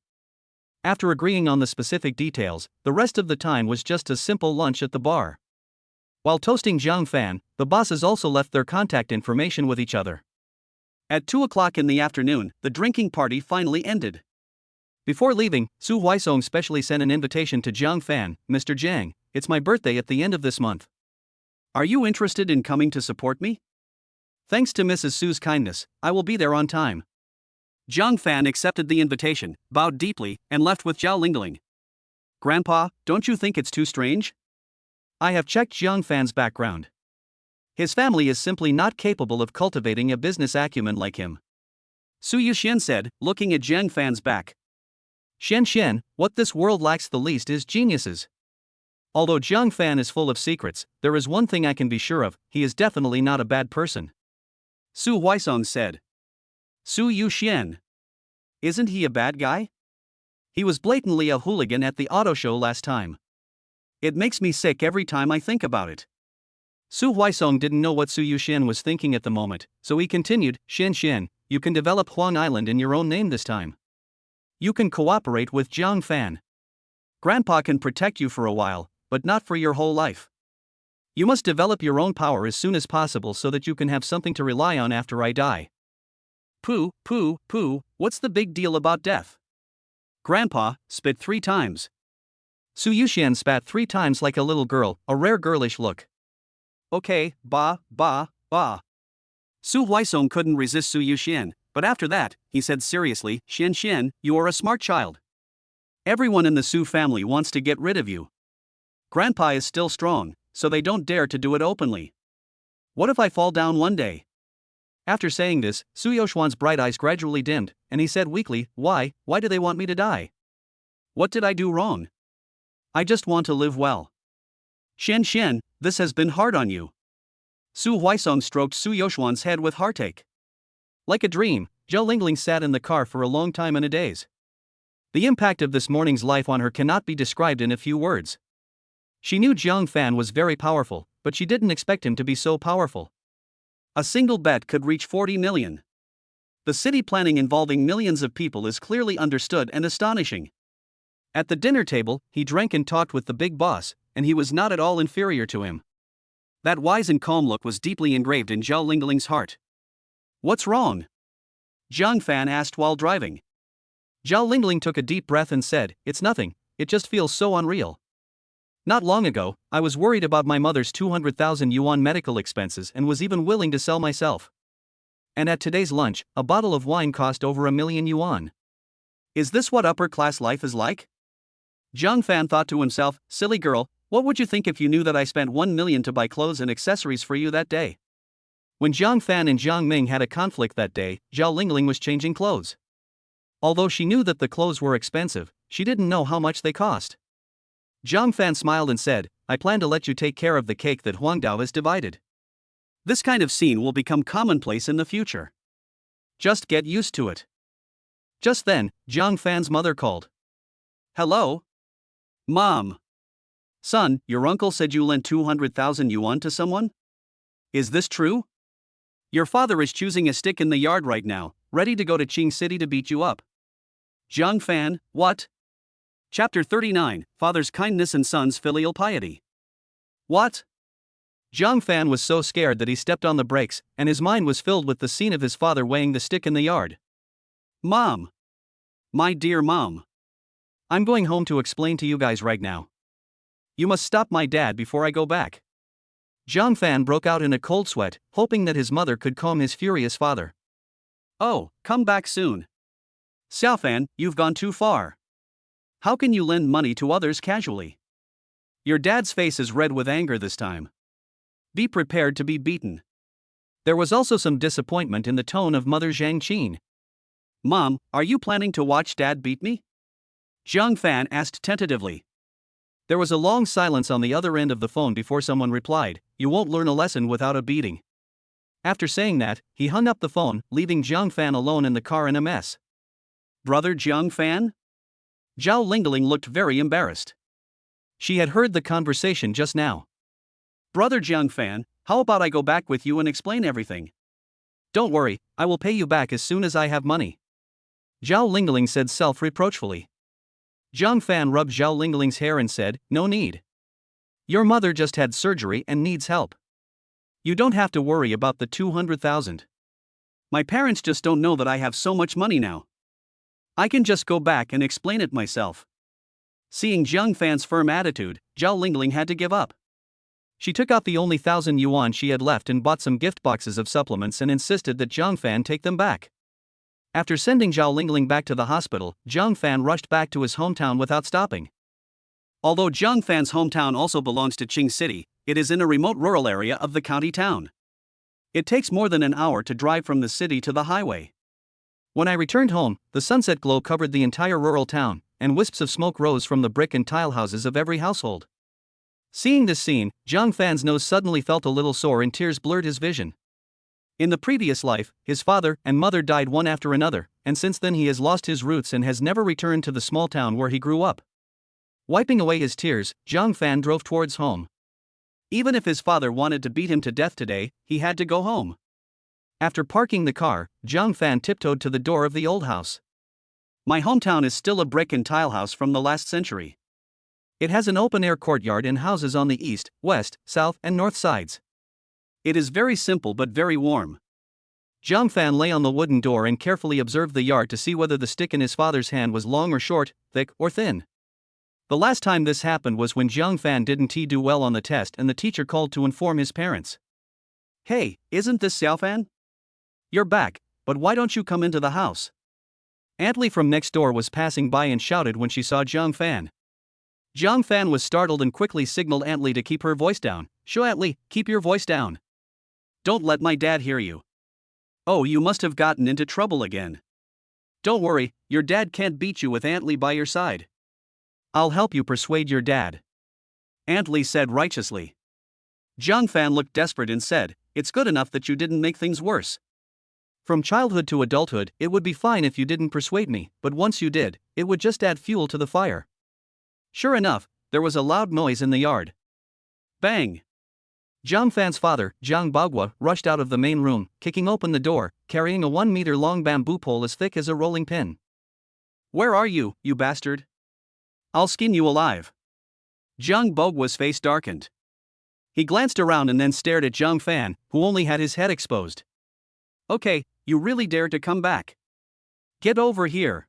After agreeing on the specific details, the rest of the time was just a simple lunch at the bar. While toasting Jiang Fan, the bosses also left their contact information with each other. At 2 o'clock in the afternoon, the drinking party finally ended. Before leaving, Su Huaisong specially sent an invitation to Jiang Fan, Mr. Jiang, it's my birthday at the end of this month. Are you interested in coming to support me? Thanks to Mrs. Su's kindness, I will be there on time. Jiang Fan accepted the invitation, bowed deeply, and left with Zhao Lingling. Grandpa, don't you think it's too strange? I have checked Jiang Fan's background. His family is simply not capable of cultivating a business acumen like him. Su Yuxian said, looking at Jiang Fan's back. Xian, what this world lacks the least is geniuses. Although Jiang Fan is full of secrets, there is one thing I can be sure of, he is definitely not a bad person. Su Huaisong said. Su Yuxian. Isn't he a bad guy? He was blatantly a hooligan at the auto show last time. It makes me sick every time I think about it. Su Huaisong didn't know what Su Yuxian was thinking at the moment, so he continued, Xian, you can develop Huang Island in your own name this time. You can cooperate with Jiang Fan. Grandpa can protect you for a while, but not for your whole life. You must develop your own power as soon as possible so that you can have something to rely on after I die. Pooh, what's the big deal about death? Grandpa, spit 3 times. Su Yuxian spat 3 times like a little girl, a rare girlish look. Okay, ba. Su Huaisong couldn't resist Su Yuxian, but after that, he said seriously, Xian, you are a smart child. Everyone in the Su family wants to get rid of you. Grandpa is still strong, so they don't dare to do it openly. What if I fall down one day? After saying this, Su Youxuan's bright eyes gradually dimmed, and he said weakly, Why do they want me to die? What did I do wrong? I just want to live well. Xian, this has been hard on you. Su Huaisong stroked Su Youxuan's head with heartache. Like a dream, Zhao Lingling sat in the car for a long time and a daze. The impact of this morning's life on her cannot be described in a few words. She knew Jiang Fan was very powerful, but she didn't expect him to be so powerful. A single bet could reach 40 million. The city planning involving millions of people is clearly understood and astonishing. At the dinner table, he drank and talked with the big boss, and he was not at all inferior to him. That wise and calm look was deeply engraved in Zhao Lingling's heart. What's wrong? Jiang Fan asked while driving. Zhao Lingling took a deep breath and said, It's nothing, it just feels so unreal. Not long ago, I was worried about my mother's 200,000 yuan medical expenses and was even willing to sell myself. And at today's lunch, a bottle of wine cost over 1,000,000 yuan. Is this what upper-class life is like? Jiang Fan thought to himself, silly girl, what would you think if you knew that I spent 1 million to buy clothes and accessories for you that day? When Jiang Fan and Jiang Ming had a conflict that day, Zhao Lingling was changing clothes. Although she knew that the clothes were expensive, she didn't know how much they cost. Jiang Fan smiled and said, I plan to let you take care of the cake that Huangdao has divided. This kind of scene will become commonplace in the future. Just get used to it. Just then, Jiang Fan's mother called. Hello? Mom. Son, your uncle said you lent 200,000 yuan to someone? Is this true? Your father is choosing a stick in the yard right now, ready to go to Qing City to beat you up. Jiang Fan, what? Chapter 39, Father's Kindness and Son's Filial Piety. What? Jiang Fan was so scared that he stepped on the brakes, and his mind was filled with the scene of his father weighing the stick in the yard. Mom. My dear mom. I'm going home to explain to you guys right now. You must stop my dad before I go back. Jiang Fan broke out in a cold sweat, hoping that his mother could calm his furious father. Oh, come back soon. Xiao Fan, you've gone too far. How can you lend money to others casually? Your dad's face is red with anger this time. Be prepared to be beaten. There was also some disappointment in the tone of Mother Zhang Qin. Mom, are you planning to watch Dad beat me? Jiang Fan asked tentatively. There was a long silence on the other end of the phone before someone replied, You won't learn a lesson without a beating. After saying that, he hung up the phone, leaving Jiang Fan alone in the car in a mess. Brother Jiang Fan? Zhao Lingling looked very embarrassed. She had heard the conversation just now. Brother Jiang Fan, how about I go back with you and explain everything? Don't worry, I will pay you back as soon as I have money. Zhao Lingling said self-reproachfully. Jiang Fan rubbed Zhao Lingling's hair and said, No need. Your mother just had surgery and needs help. You don't have to worry about the 200,000. My parents just don't know that I have so much money now. I can just go back and explain it myself. Seeing Jiang Fan's firm attitude, Zhao Lingling had to give up. She took out the only 1,000 yuan she had left and bought some gift boxes of supplements and insisted that Jiang Fan take them back. After sending Zhao Lingling back to the hospital, Jiang Fan rushed back to his hometown without stopping. Although Jiang Fan's hometown also belongs to Qing City, it is in a remote rural area of the county town. It takes more than an hour to drive from the city to the highway. When I returned home, the sunset glow covered the entire rural town, and wisps of smoke rose from the brick and tile houses of every household. Seeing this scene, Jiang Fan's nose suddenly felt a little sore and tears blurred his vision. In the previous life, his father and mother died one after another, and since then he has lost his roots and has never returned to the small town where he grew up. Wiping away his tears, Jiang Fan drove towards home. Even if his father wanted to beat him to death today, he had to go home. After parking the car, Jiang Fan tiptoed to the door of the old house. My hometown is still a brick and tile house from the last century. It has an open-air courtyard and houses on the east, west, south, and north sides. It is very simple but very warm. Jiang Fan lay on the wooden door and carefully observed the yard to see whether the stick in his father's hand was long or short, thick or thin. The last time this happened was when Jiang Fan didn't do well on the test and the teacher called to inform his parents. Hey, isn't this Xiao Fan? You're back, but why don't you come into the house? Aunt Li from next door was passing by and shouted when she saw Jiang Fan. Jiang Fan was startled and quickly signaled Aunt Li to keep her voice down. Shoo, Aunt Li, keep your voice down. Don't let my dad hear you. Oh, you must have gotten into trouble again. Don't worry, your dad can't beat you with Aunt Li by your side. I'll help you persuade your dad. Aunt Li said righteously. Jiang Fan looked desperate and said, It's good enough that you didn't make things worse. From childhood to adulthood, it would be fine if you didn't persuade me, but once you did, it would just add fuel to the fire. Sure enough, there was a loud noise in the yard. Bang! Jiang Fan's father, Jiang Bagua, rushed out of the main room, kicking open the door, carrying a 1-meter-long bamboo pole as thick as a rolling pin. Where are you, you bastard? I'll skin you alive. Jiang Bagua's face darkened. He glanced around and then stared at Jiang Fan, who only had his head exposed. Okay, You really dare to come back? Get over here.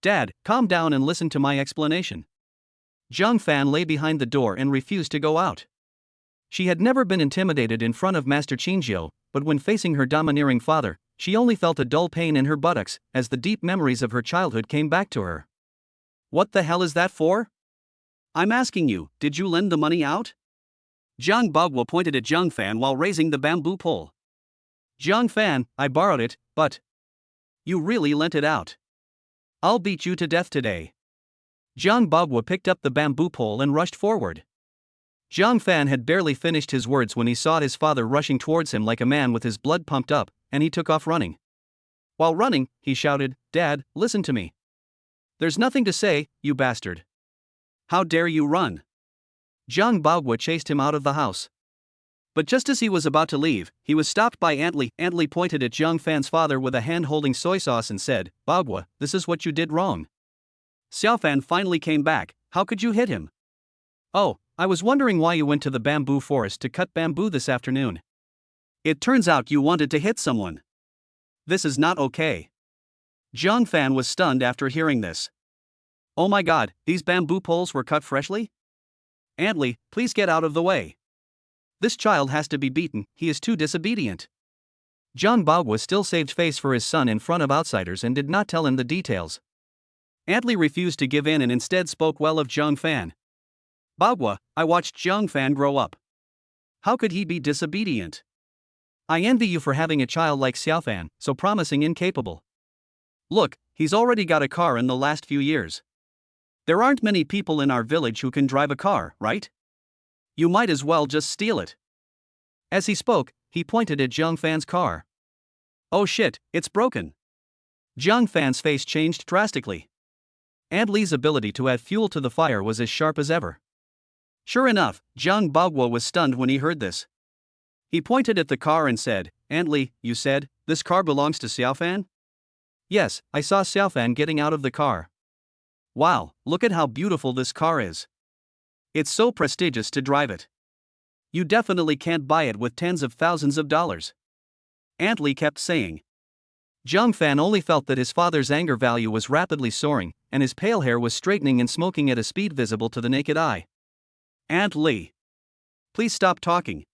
Dad, calm down and listen to my explanation. Zhang Fan lay behind the door and refused to go out. She had never been intimidated in front of Master Qingjiu, but when facing her domineering father, she only felt a dull pain in her buttocks as the deep memories of her childhood came back to her. What the hell is that for? I'm asking you, did you lend the money out? Zhang Bagua pointed at Zhang Fan while raising the bamboo pole. Zhang Fan, I borrowed it, but you really lent it out. I'll beat you to death today. Zhang Bagua picked up the bamboo pole and rushed forward. Zhang Fan had barely finished his words when he saw his father rushing towards him like a man with his blood pumped up, and he took off running. While running, he shouted, Dad, listen to me. There's nothing to say, you bastard. How dare you run? Zhang Bagua chased him out of the house. But just as he was about to leave, he was stopped by Aunt Li. Aunt Li pointed at Zhang Fan's father with a hand holding soy sauce and said, Bagua, this is what you did wrong. Xiao Fan finally came back. How could you hit him? Oh, I was wondering why you went to the bamboo forest to cut bamboo this afternoon. It turns out you wanted to hit someone. This is not okay. Zhang Fan was stunned after hearing this. Oh my god, these bamboo poles were cut freshly? Aunt Li, please get out of the way. This child has to be beaten, he is too disobedient. Zhang Bagua still saved face for his son in front of outsiders and did not tell him the details. Aunt Li refused to give in and instead spoke well of Zhang Fan. Bagua, I watched Zhang Fan grow up. How could he be disobedient? I envy you for having a child like Xiao Fan, so promising and capable. Look, he's already got a car in the last few years. There aren't many people in our village who can drive a car, right? You might as well just steal it. As he spoke, he pointed at Zhang Fan's car. Oh shit, it's broken. Zhang Fan's face changed drastically. Aunt Li's ability to add fuel to the fire was as sharp as ever. Sure enough, Zhang Bagua was stunned when he heard this. He pointed at the car and said, Aunt Li, you said, this car belongs to Xiao Fan? Yes, I saw Xiao Fan getting out of the car. Wow, look at how beautiful this car is. It's so prestigious to drive it. You definitely can't buy it with tens of thousands of dollars. Aunt Li kept saying. Zhang Fan only felt that his father's anger value was rapidly soaring, and his pale hair was straightening and smoking at a speed visible to the naked eye. Aunt Li. Please stop talking.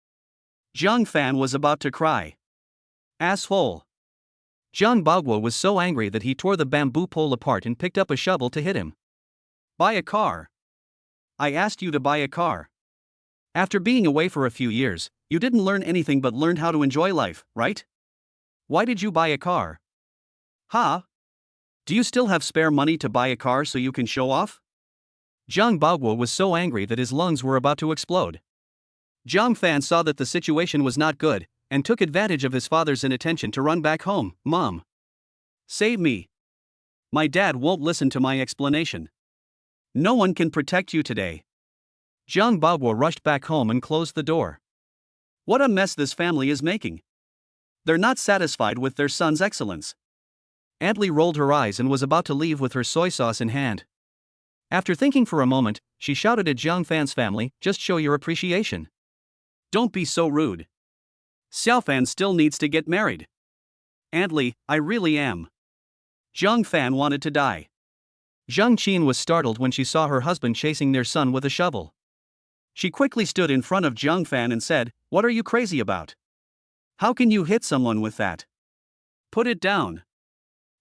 Zhang Fan was about to cry. Asshole. Zhang Bagua was so angry that he tore the bamboo pole apart and picked up a shovel to hit him. Buy a car. I asked you to buy a car. After being away for a few years, you didn't learn anything but learned how to enjoy life, right? Why did you buy a car? Huh? Do you still have spare money to buy a car so you can show off? Zhang Bagua was so angry that his lungs were about to explode. Zhang Fan saw that the situation was not good, and took advantage of his father's inattention to run back home. Mom. Save me. My dad won't listen to my explanation. No one can protect you today. Zhang Bagua rushed back home and closed the door. What a mess this family is making. They're not satisfied with their son's excellence. Aunt Li rolled her eyes and was about to leave with her soy sauce in hand. After thinking for a moment, she shouted at Zhang Fan's family, just show your appreciation. Don't be so rude. Xiao Fan still needs to get married. Aunt Li, I really am. Zhang Fan wanted to die. Zhang Qin was startled when she saw her husband chasing their son with a shovel. She quickly stood in front of Zhang Fan and said, What are you crazy about? How can you hit someone with that? Put it down.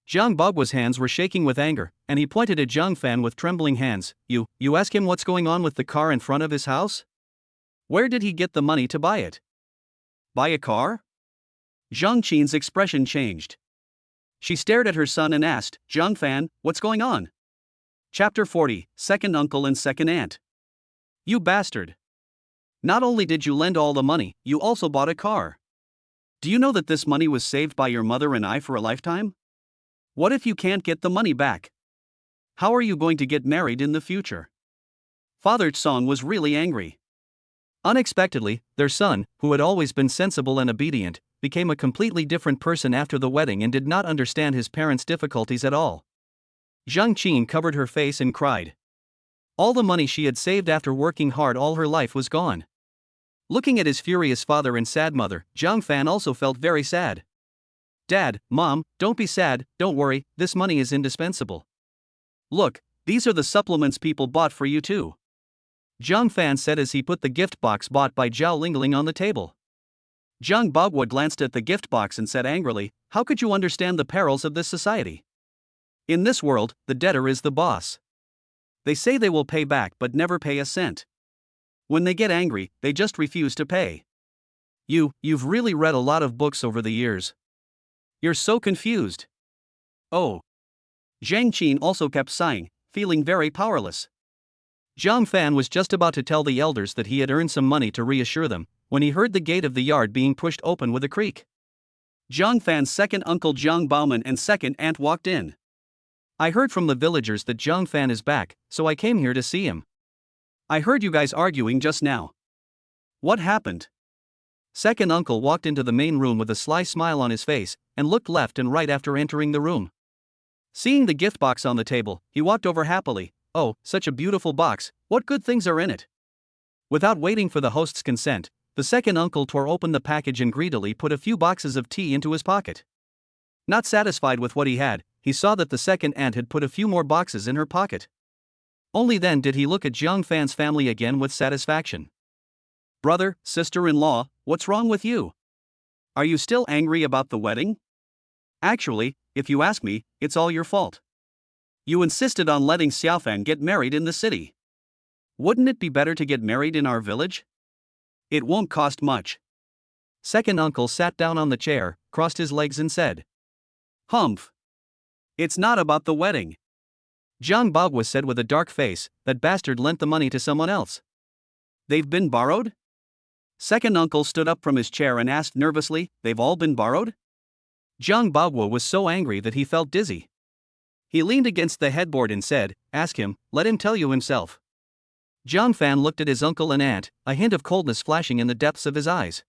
Zhang Bagua's hands were shaking with anger, and he pointed at Zhang Fan with trembling hands. You ask him what's going on with the car in front of his house? Where did he get the money to buy it? Buy a car? Zhang Qin's expression changed. She stared at her son and asked, Zhang Fan, what's going on? Chapter 40, Second Uncle and Second Aunt. You bastard. Not only did you lend all the money, you also bought a car. Do you know that this money was saved by your mother and I for a lifetime? What if you can't get the money back? How are you going to get married in the future? Father Tsong was really angry. Unexpectedly, their son, who had always been sensible and obedient, became a completely different person after the wedding and did not understand his parents' difficulties at all. Zhang Qin covered her face and cried. All the money she had saved after working hard all her life was gone. Looking at his furious father and sad mother, Zhang Fan also felt very sad. Dad, Mom, don't be sad, don't worry, this money is indispensable. Look, these are the supplements people bought for you too. Zhang Fan said as he put the gift box bought by Zhao Lingling on the table. Zhang Bagua glanced at the gift box and said angrily, how could you understand the perils of this society? In this world, the debtor is the boss. They say they will pay back but never pay a cent. When they get angry, they just refuse to pay. You've really read a lot of books over the years. You're so confused. Oh. Zhang Qin also kept sighing, feeling very powerless. Zhang Fan was just about to tell the elders that he had earned some money to reassure them, when he heard the gate of the yard being pushed open with a creak. Zhang Fan's second uncle Zhang Baoman and second aunt walked in. I heard from the villagers that Zhang Fan is back, so I came here to see him. I heard you guys arguing just now. What happened? Second uncle walked into the main room with a sly smile on his face, and looked left and right after entering the room. Seeing the gift box on the table, he walked over happily. Oh, such a beautiful box, what good things are in it? Without waiting for the host's consent, the second uncle tore open the package and greedily put a few boxes of tea into his pocket. Not satisfied with what he had, he saw that the second aunt had put a few more boxes in her pocket. Only then did he look at Zhang Fan's family again with satisfaction. Brother, sister-in-law, what's wrong with you? Are you still angry about the wedding? Actually, if you ask me, it's all your fault. You insisted on letting Xiaofan get married in the city. Wouldn't it be better to get married in our village? It won't cost much. Second uncle sat down on the chair, crossed his legs and said, Humph. It's not about the wedding. Zhang Bagua said with a dark face, that bastard lent the money to someone else. They've been borrowed? Second uncle stood up from his chair and asked nervously, they've all been borrowed? Zhang Bagua was so angry that he felt dizzy. He leaned against the headboard and said, ask him, let him tell you himself. Zhang Fan looked at his uncle and aunt, a hint of coldness flashing in the depths of his eyes.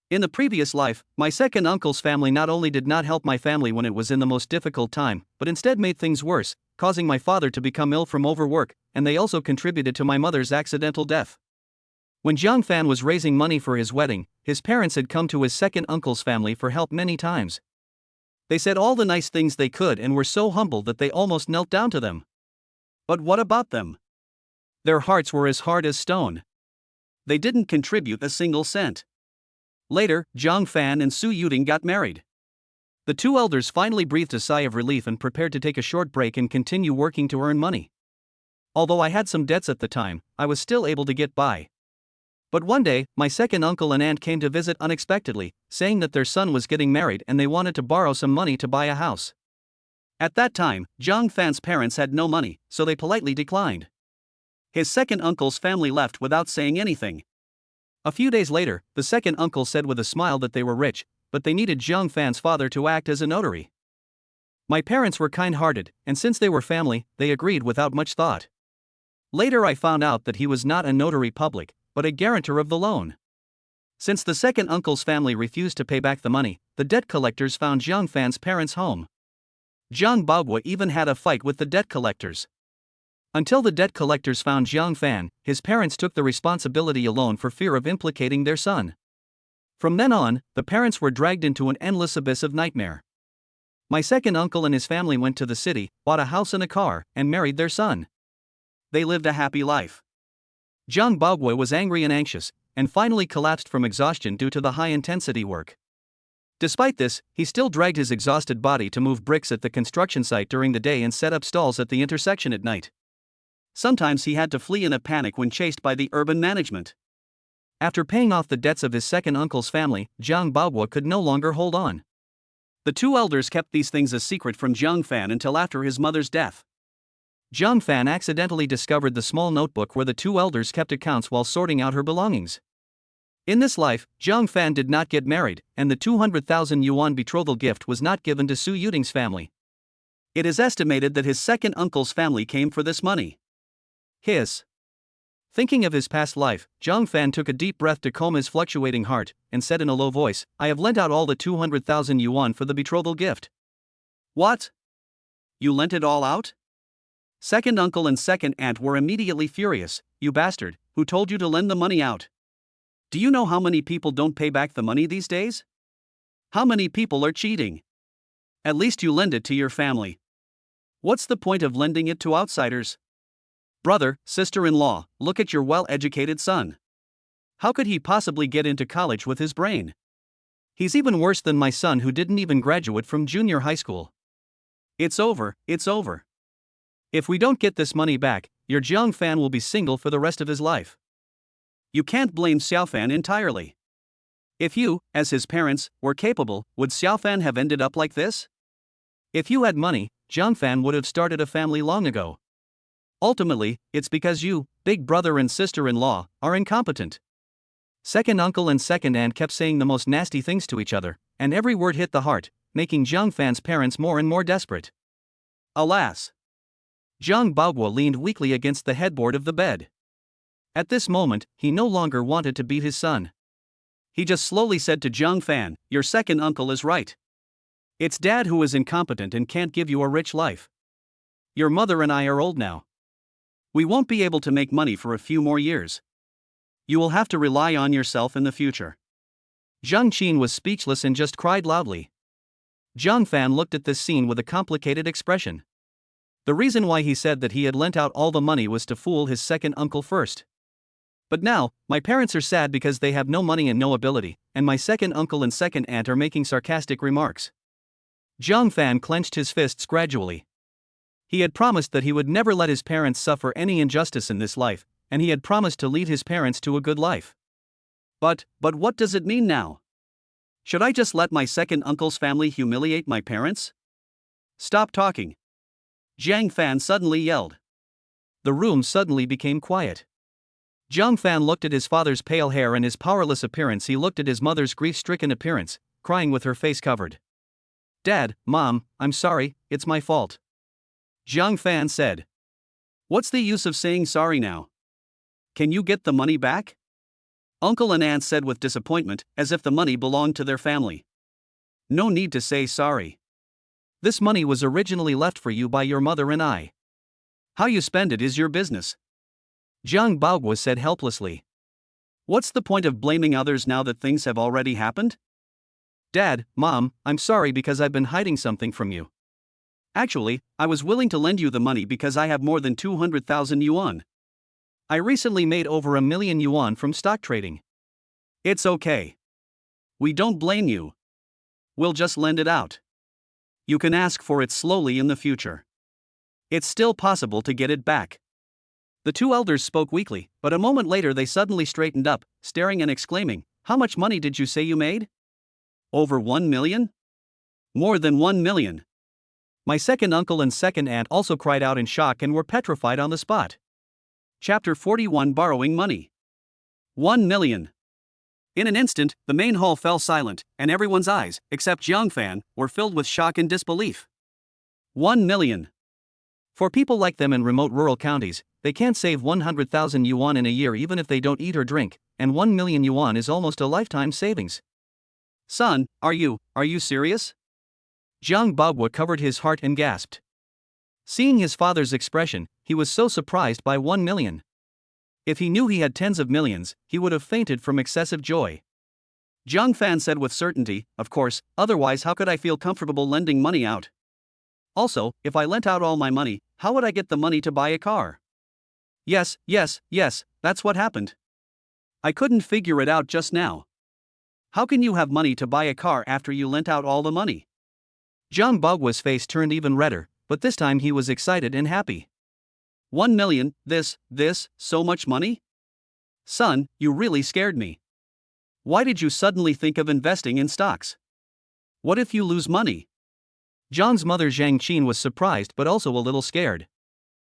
In the previous life, my second uncle's family not only did not help my family when it was in the most difficult time, but instead made things worse, causing my father to become ill from overwork, and they also contributed to my mother's accidental death. When Zhang Fan was raising money for his wedding, his parents had come to his second uncle's family for help many times. They said all the nice things they could and were so humble that they almost knelt down to them. But what about them? Their hearts were as hard as stone. They didn't contribute a single cent. Later, Zhang Fan and Su Yuding got married. The two elders finally breathed a sigh of relief and prepared to take a short break and continue working to earn money. Although I had some debts at the time, I was still able to get by. But one day, my second uncle and aunt came to visit unexpectedly, saying that their son was getting married and they wanted to borrow some money to buy a house. At that time, Zhang Fan's parents had no money, so they politely declined. His second uncle's family left without saying anything. A few days later, the second uncle said with a smile that they were rich, but they needed Zhang Fan's father to act as a notary. My parents were kind-hearted, and since they were family, they agreed without much thought. Later I found out that he was not a notary public, but a guarantor of the loan. Since the second uncle's family refused to pay back the money, the debt collectors found Zhang Fan's parents' home. Zhang Bagua even had a fight with the debt collectors. Until the debt collectors found Zhang Fan, his parents took the responsibility alone for fear of implicating their son. From then on, the parents were dragged into an endless abyss of nightmare. My second uncle and his family went to the city, bought a house and a car, and married their son. They lived a happy life. Zhang Bagua was angry and anxious, and finally collapsed from exhaustion due to the high-intensity work. Despite this, he still dragged his exhausted body to move bricks at the construction site during the day and set up stalls at the intersection at night. Sometimes he had to flee in a panic when chased by the urban management. After paying off the debts of his second uncle's family, Zhang Bagua could no longer hold on. The two elders kept these things a secret from Zhang Fan until after his mother's death. Zhang Fan accidentally discovered the small notebook where the two elders kept accounts while sorting out her belongings. In this life, Zhang Fan did not get married, and the 200,000 yuan betrothal gift was not given to Su Yuding's family. It is estimated that his second uncle's family came for this money. Thinking of his past life, Zhang Fan took a deep breath to calm his fluctuating heart, and said in a low voice, I have lent out all the 200,000 yuan for the betrothal gift. What? You lent it all out? Second uncle and second aunt were immediately furious. You bastard, who told you to lend the money out? Do you know how many people don't pay back the money these days? How many people are cheating? At least you lend it to your family. What's the point of lending it to outsiders? Brother, sister-in-law, look at your well-educated son. How could he possibly get into college with his brain? He's even worse than my son who didn't even graduate from junior high school. It's over, it's over. If we don't get this money back, your Jiang Fan will be single for the rest of his life. You can't blame Xiao Fan entirely. If you, as his parents, were capable, would Xiao Fan have ended up like this? If you had money, Jiang Fan would have started a family long ago. Ultimately, it's because you, big brother and sister-in-law, are incompetent. Second uncle and second aunt kept saying the most nasty things to each other, and every word hit the heart, making Jiang Fan's parents more and more desperate. Alas! Jiang Baoguo leaned weakly against the headboard of the bed. At this moment, he no longer wanted to beat his son. He just slowly said to Jiang Fan, "Your second uncle is right. It's Dad who is incompetent and can't give you a rich life. Your mother and I are old now. We won't be able to make money for a few more years. You will have to rely on yourself in the future." Jiang Qin was speechless and just cried loudly. Jiang Fan looked at this scene with a complicated expression. The reason why he said that he had lent out all the money was to fool his second uncle first. But now, my parents are sad because they have no money and no ability, and my second uncle and second aunt are making sarcastic remarks. Jiang Fan clenched his fists gradually. He had promised that he would never let his parents suffer any injustice in this life, and he had promised to lead his parents to a good life. But what does it mean now? Should I just let my second uncle's family humiliate my parents? Stop talking! Jiang Fan suddenly yelled. The room suddenly became quiet. Jiang Fan looked at his father's pale hair and his powerless appearance. He looked at his mother's grief-stricken appearance, crying with her face covered. "Dad, Mom, I'm sorry, it's my fault," Jiang Fan said. "What's the use of saying sorry now? Can you get the money back?" Uncle and aunt said with disappointment, as if the money belonged to their family. "No need to say sorry. This money was originally left for you by your mother and I. How you spend it is your business," Jiang Baoguo said helplessly. "What's the point of blaming others now that things have already happened? Dad, Mom, I'm sorry because I've been hiding something from you. Actually, I was willing to lend you the money because I have more than 200,000 yuan. I recently made over 1 million yuan from stock trading. It's okay. We don't blame you. We'll just lend it out. You can ask for it slowly in the future. It's still possible to get it back." The two elders spoke weakly, but a moment later they suddenly straightened up, staring and exclaiming, "How much money did you say you made? Over 1 million? More than 1 million. My second uncle and second aunt also cried out in shock and were petrified on the spot. Chapter 41: Borrowing Money. 1 million. In an instant, the main hall fell silent, and everyone's eyes, except Jiang Fan, were filled with shock and disbelief. 1 million. For people like them in remote rural counties, they can't save 100,000 yuan in a year even if they don't eat or drink, and 1 million yuan is almost a lifetime savings. "Son, are you serious?" Jiang Baoguo covered his heart and gasped. Seeing his father's expression, he was so surprised by 1 million. If he knew he had tens of millions, he would have fainted from excessive joy. Jiang Fan said with certainty, "Of course, otherwise how could I feel comfortable lending money out? Also, if I lent out all my money, how would I get the money to buy a car? Yes, that's what happened. I couldn't figure it out just now. How can you have money to buy a car after you lent out all the money?" Jiang Baoguo's face turned even redder, but this time he was excited and happy. 1 million, this, so much money? Son, you really scared me. Why did you suddenly think of investing in stocks? What if you lose money? Jiang's mother Zhang Qin was surprised but also a little scared.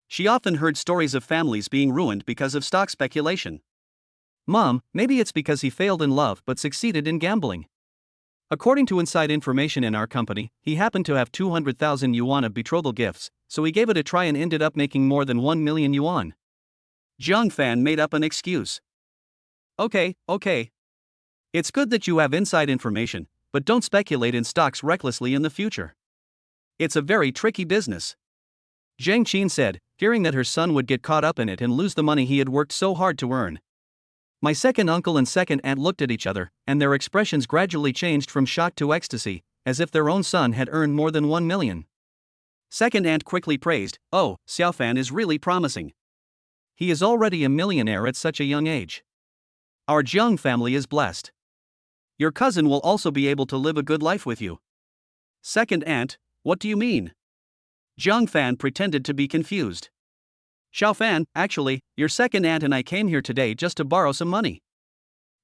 She often heard stories of families being ruined because of stock speculation. "Mom, maybe it's because he failed in love but succeeded in gambling. According to inside information in our company, he happened to have 200,000 yuan of betrothal gifts, so he gave it a try and ended up making more than 1 million yuan. Jiang Fan made up an excuse. Okay. It's good that you have inside information, but don't speculate in stocks recklessly in the future. It's a very tricky business, Zhang Qin said, fearing that her son would get caught up in it and lose the money he had worked so hard to earn. My second uncle and second aunt looked at each other, and their expressions gradually changed from shock to ecstasy, as if their own son had earned more than 1 million. Second aunt quickly praised, "Oh, Xiaofan is really promising. He is already a millionaire at such a young age. Our Jiang family is blessed. Your cousin will also be able to live a good life with you." Second aunt, what do you mean? Jiang Fan pretended to be confused. Xiaofan, actually, your second aunt and I came here today just to borrow some money.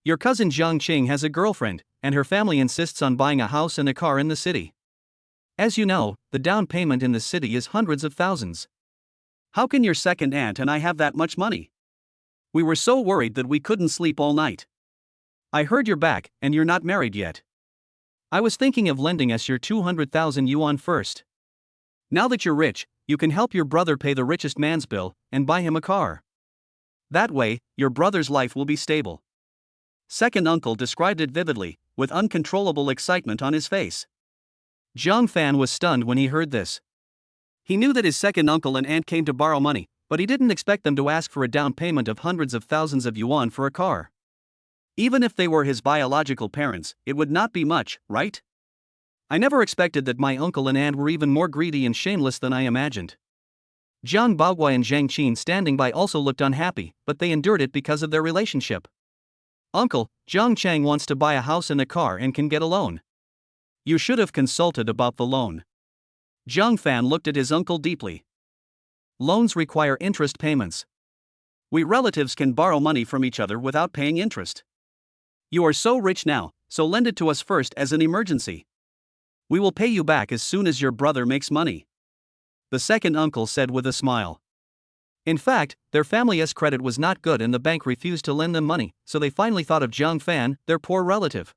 Your cousin Jiang Qing has a girlfriend, and her family insists on buying a house and a car in the city. As you know, the down payment in the city is hundreds of thousands. How can your second aunt and I have that much money? We were so worried that we couldn't sleep all night. I heard you're back, and you're not married yet. I was thinking of lending us your 200,000 yuan first. Now that you're rich, you can help your brother pay the richest man's bill and buy him a car. That way, your brother's life will be stable. Second uncle described it vividly, with uncontrollable excitement on his face. Jiang Fan was stunned when he heard this. He knew that his second uncle and aunt came to borrow money, but he didn't expect them to ask for a down payment of hundreds of thousands of yuan for a car. Even if they were his biological parents, it would not be much, right? I never expected that my uncle and aunt were even more greedy and shameless than I imagined. Jiang Baoguai and Zhang Qin standing by also looked unhappy, but they endured it because of their relationship. Uncle, Jiang Chang wants to buy a house and a car and can get a loan. You should have consulted about the loan. Jiang Fan looked at his uncle deeply. Loans require interest payments. We relatives can borrow money from each other without paying interest. You are so rich now, so lend it to us first as an emergency. We will pay you back as soon as your brother makes money. The second uncle said with a smile. In fact, their family's credit was not good and the bank refused to lend them money, so they finally thought of Jiang Fan, their poor relative.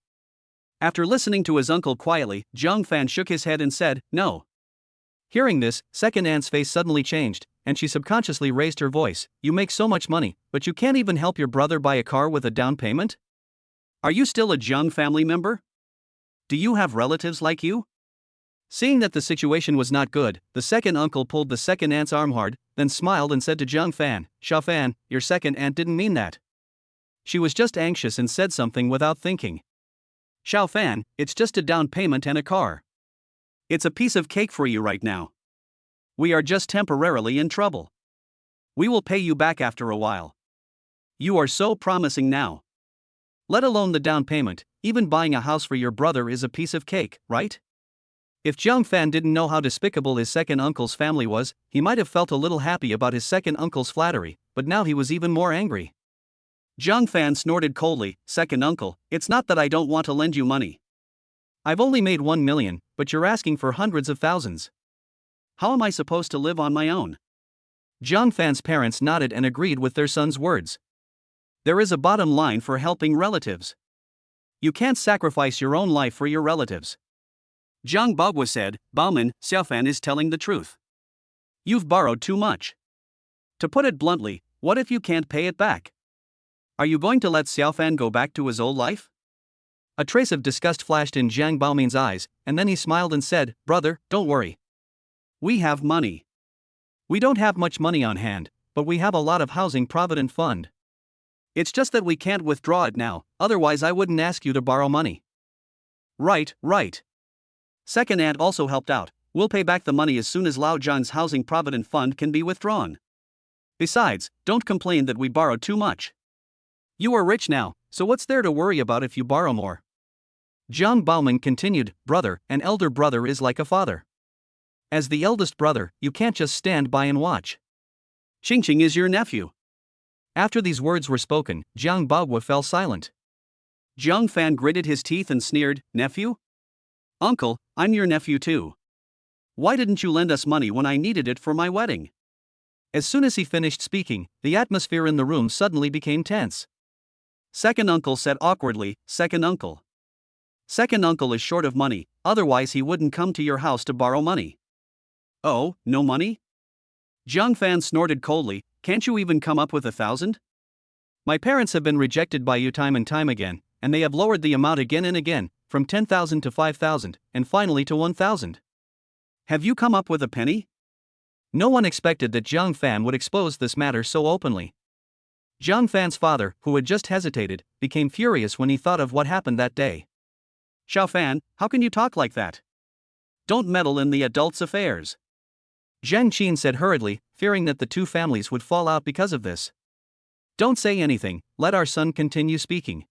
After listening to his uncle quietly, Jiang Fan shook his head and said, "No." Hearing this, second aunt's face suddenly changed, and she subconsciously raised her voice. "You make so much money, but you can't even help your brother buy a car with a down payment? Are you still a Jiang family member? Do you have relatives like you?" Seeing that the situation was not good, the second uncle pulled the second aunt's arm hard, then smiled and said to Jiang Fan, "Xiaofan, your second aunt didn't mean that. She was just anxious and said something without thinking. Xiaofan, it's just a down payment and a car. It's a piece of cake for you right now. We are just temporarily in trouble. We will pay you back after a while. You are so promising now. Let alone the down payment, even buying a house for your brother is a piece of cake, right?" If Jiang Fan didn't know how despicable his second uncle's family was, he might have felt a little happy about his second uncle's flattery, but now he was even more angry. Jiang Fan snorted coldly, "Second uncle, it's not that I don't want to lend you money. I've only made 1 million, but you're asking for hundreds of thousands. How am I supposed to live on my own?" Jiang Fan's parents nodded and agreed with their son's words. There is a bottom line for helping relatives. You can't sacrifice your own life for your relatives. Jiang Baogua said, "Baoman, Xiaofan is telling the truth. You've borrowed too much. To put it bluntly, what if you can't pay it back? Are you going to let Xiaofan go back to his old life?" A trace of disgust flashed in Jiang Baomin's eyes, and then he smiled and said, "Brother, don't worry. We have money. We don't have much money on hand, but we have a lot of housing provident fund. It's just that we can't withdraw it now, otherwise I wouldn't ask you to borrow money." Right. Second aunt also helped out. "We'll pay back the money as soon as Lao Zhang's housing provident fund can be withdrawn. Besides, don't complain that we borrowed too much. You are rich now, so what's there to worry about if you borrow more?" Jiang Baoman continued, "Brother, an elder brother is like a father. As the eldest brother, you can't just stand by and watch. Qingqing is your nephew." After these words were spoken, Jiang Baogua fell silent. Jiang Fan gritted his teeth and sneered, "Nephew? Uncle, I'm your nephew too. Why didn't you lend us money when I needed it for my wedding?" As soon as he finished speaking, the atmosphere in the room suddenly became tense. Second uncle said awkwardly, "Second uncle. Second uncle is short of money, otherwise he wouldn't come to your house to borrow money." "Oh, no money?" Jiang Fan snorted coldly, "Can't you even come up with 1,000? My parents have been rejected by you time and time again, and they have lowered the amount again and again, from 10,000 to 5,000, and finally to 1,000. Have you come up with a penny?" No one expected that Jiang Fan would expose this matter so openly. Zhang Fan's father, who had just hesitated, became furious when he thought of what happened that day. Xiao Fan, how can you talk like that? Don't meddle in the adults' affairs. Zhang Qin said hurriedly, fearing that the two families would fall out because of this. Don't say anything, let our son continue speaking.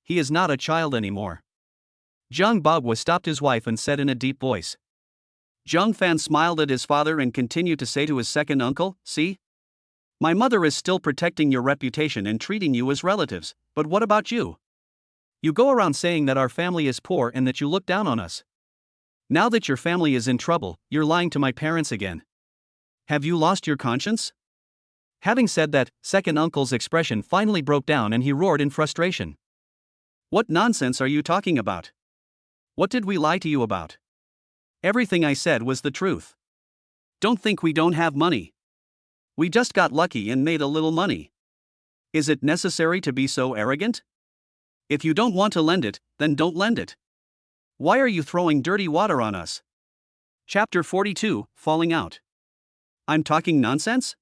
He is not a child anymore. Zhang Bagua stopped his wife and said in a deep voice. Zhang Fan smiled at his father and continued to say to his second uncle, see? My mother is still protecting your reputation and treating you as relatives, but what about you? You go around saying that our family is poor and that you look down on us. Now that your family is in trouble, you're lying to my parents again. Have you lost your conscience? Having said that, second uncle's expression finally broke down and he roared in frustration. What nonsense are you talking about? What did we lie to you about? Everything I said was the truth. Don't think we don't have money. We just got lucky and made a little money. Is it necessary to be so arrogant? If you don't want to lend it, then don't lend it. Why are you throwing dirty water on us? Chapter 42, Falling Out. I'm talking nonsense?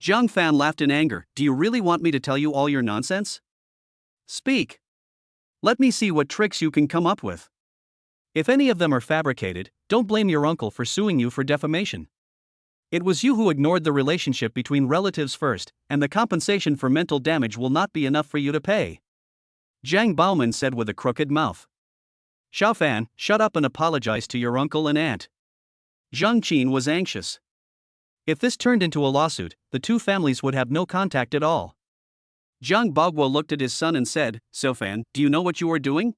Zhang Fan laughed in anger. Do you really want me to tell you all your nonsense? Speak. Let me see what tricks you can come up with. If any of them are fabricated, don't blame your uncle for suing you for defamation. It was you who ignored the relationship between relatives first, and the compensation for mental damage will not be enough for you to pay. Zhang Baoman said with a crooked mouth. Xiao Fan, shut up and apologize to your uncle and aunt. Zhang Qin was anxious. If this turned into a lawsuit, the two families would have no contact at all. Zhang Bagua looked at his son and said, Xiao Fan, do you know what you are doing?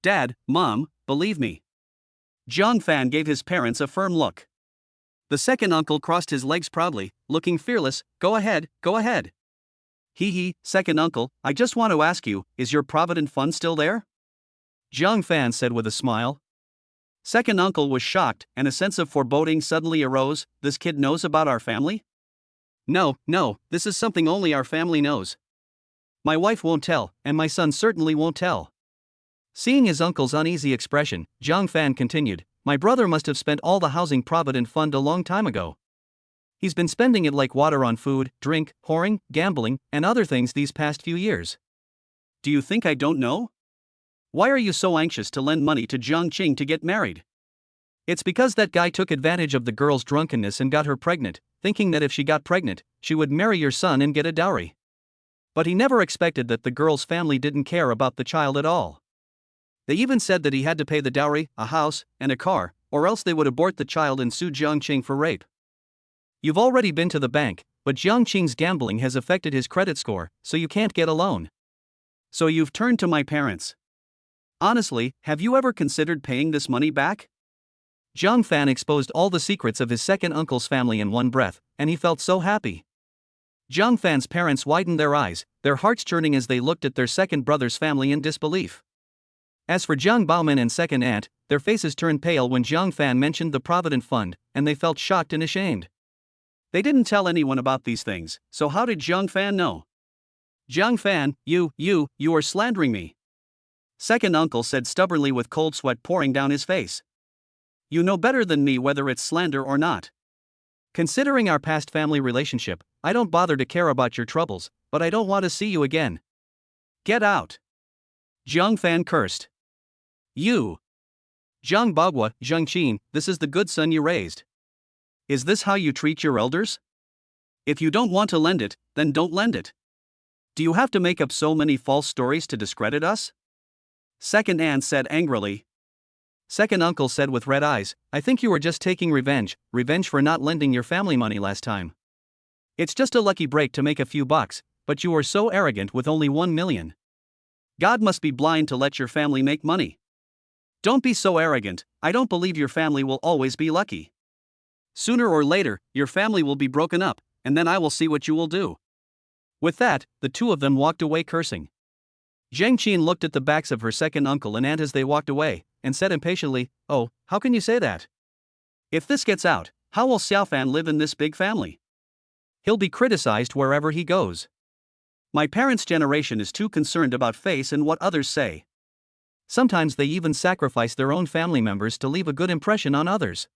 Dad, Mom, believe me. Zhang Fan gave his parents a firm look. The second uncle crossed his legs proudly, looking fearless. Go ahead, go ahead. Hee, second uncle, I just want to ask you, is your provident fund still there? Zhang Fan said with a smile. Second uncle was shocked, and a sense of foreboding suddenly arose. This kid knows about our family? No, this is something only our family knows. My wife won't tell, and my son certainly won't tell. Seeing his uncle's uneasy expression, Zhang Fan continued, my brother must have spent all the housing provident fund a long time ago. He's been spending it like water on food, drink, whoring, gambling, and other things these past few years. Do you think I don't know? Why are you so anxious to lend money to Zhang Qing to get married? It's because that guy took advantage of the girl's drunkenness and got her pregnant, thinking that if she got pregnant, she would marry your son and get a dowry. But he never expected that the girl's family didn't care about the child at all. They even said that he had to pay the dowry, a house, and a car, or else they would abort the child and sue Zhang Qing for rape. You've already been to the bank, but Zhang Qing's gambling has affected his credit score, so you can't get a loan. So you've turned to my parents. Honestly, have you ever considered paying this money back? Zhang Fan exposed all the secrets of his second uncle's family in one breath, and he felt so happy. Zhang Fan's parents widened their eyes, their hearts churning as they looked at their second brother's family in disbelief. As for Zhang Baoman and second aunt, their faces turned pale when Zhang Fan mentioned the Provident Fund, and they felt shocked and ashamed. They didn't tell anyone about these things, so how did Zhang Fan know? Zhang Fan, you are slandering me. Second uncle said stubbornly with cold sweat pouring down his face. You know better than me whether it's slander or not. Considering our past family relationship, I don't bother to care about your troubles, but I don't want to see you again. Get out. Zhang Fan cursed. You. Zhang Bagua, Zhang Qin, this is the good son you raised. Is this how you treat your elders? If you don't want to lend it, then don't lend it. Do you have to make up so many false stories to discredit us? Second aunt said angrily. Second uncle said with red eyes, I think you were just taking revenge for not lending your family money last time. It's just a lucky break to make a few bucks, but you are so arrogant with only 1 million. God must be blind to let your family make money. Don't be so arrogant, I don't believe your family will always be lucky. Sooner or later, your family will be broken up, and then I will see what you will do. With that, the two of them walked away cursing. Zhang Qin looked at the backs of her second uncle and aunt as they walked away, and said impatiently, Oh, how can you say that? If this gets out, how will Xiao Fan live in this big family? He'll be criticized wherever he goes. My parents' generation is too concerned about face and what others say. Sometimes they even sacrifice their own family members to leave a good impression on others.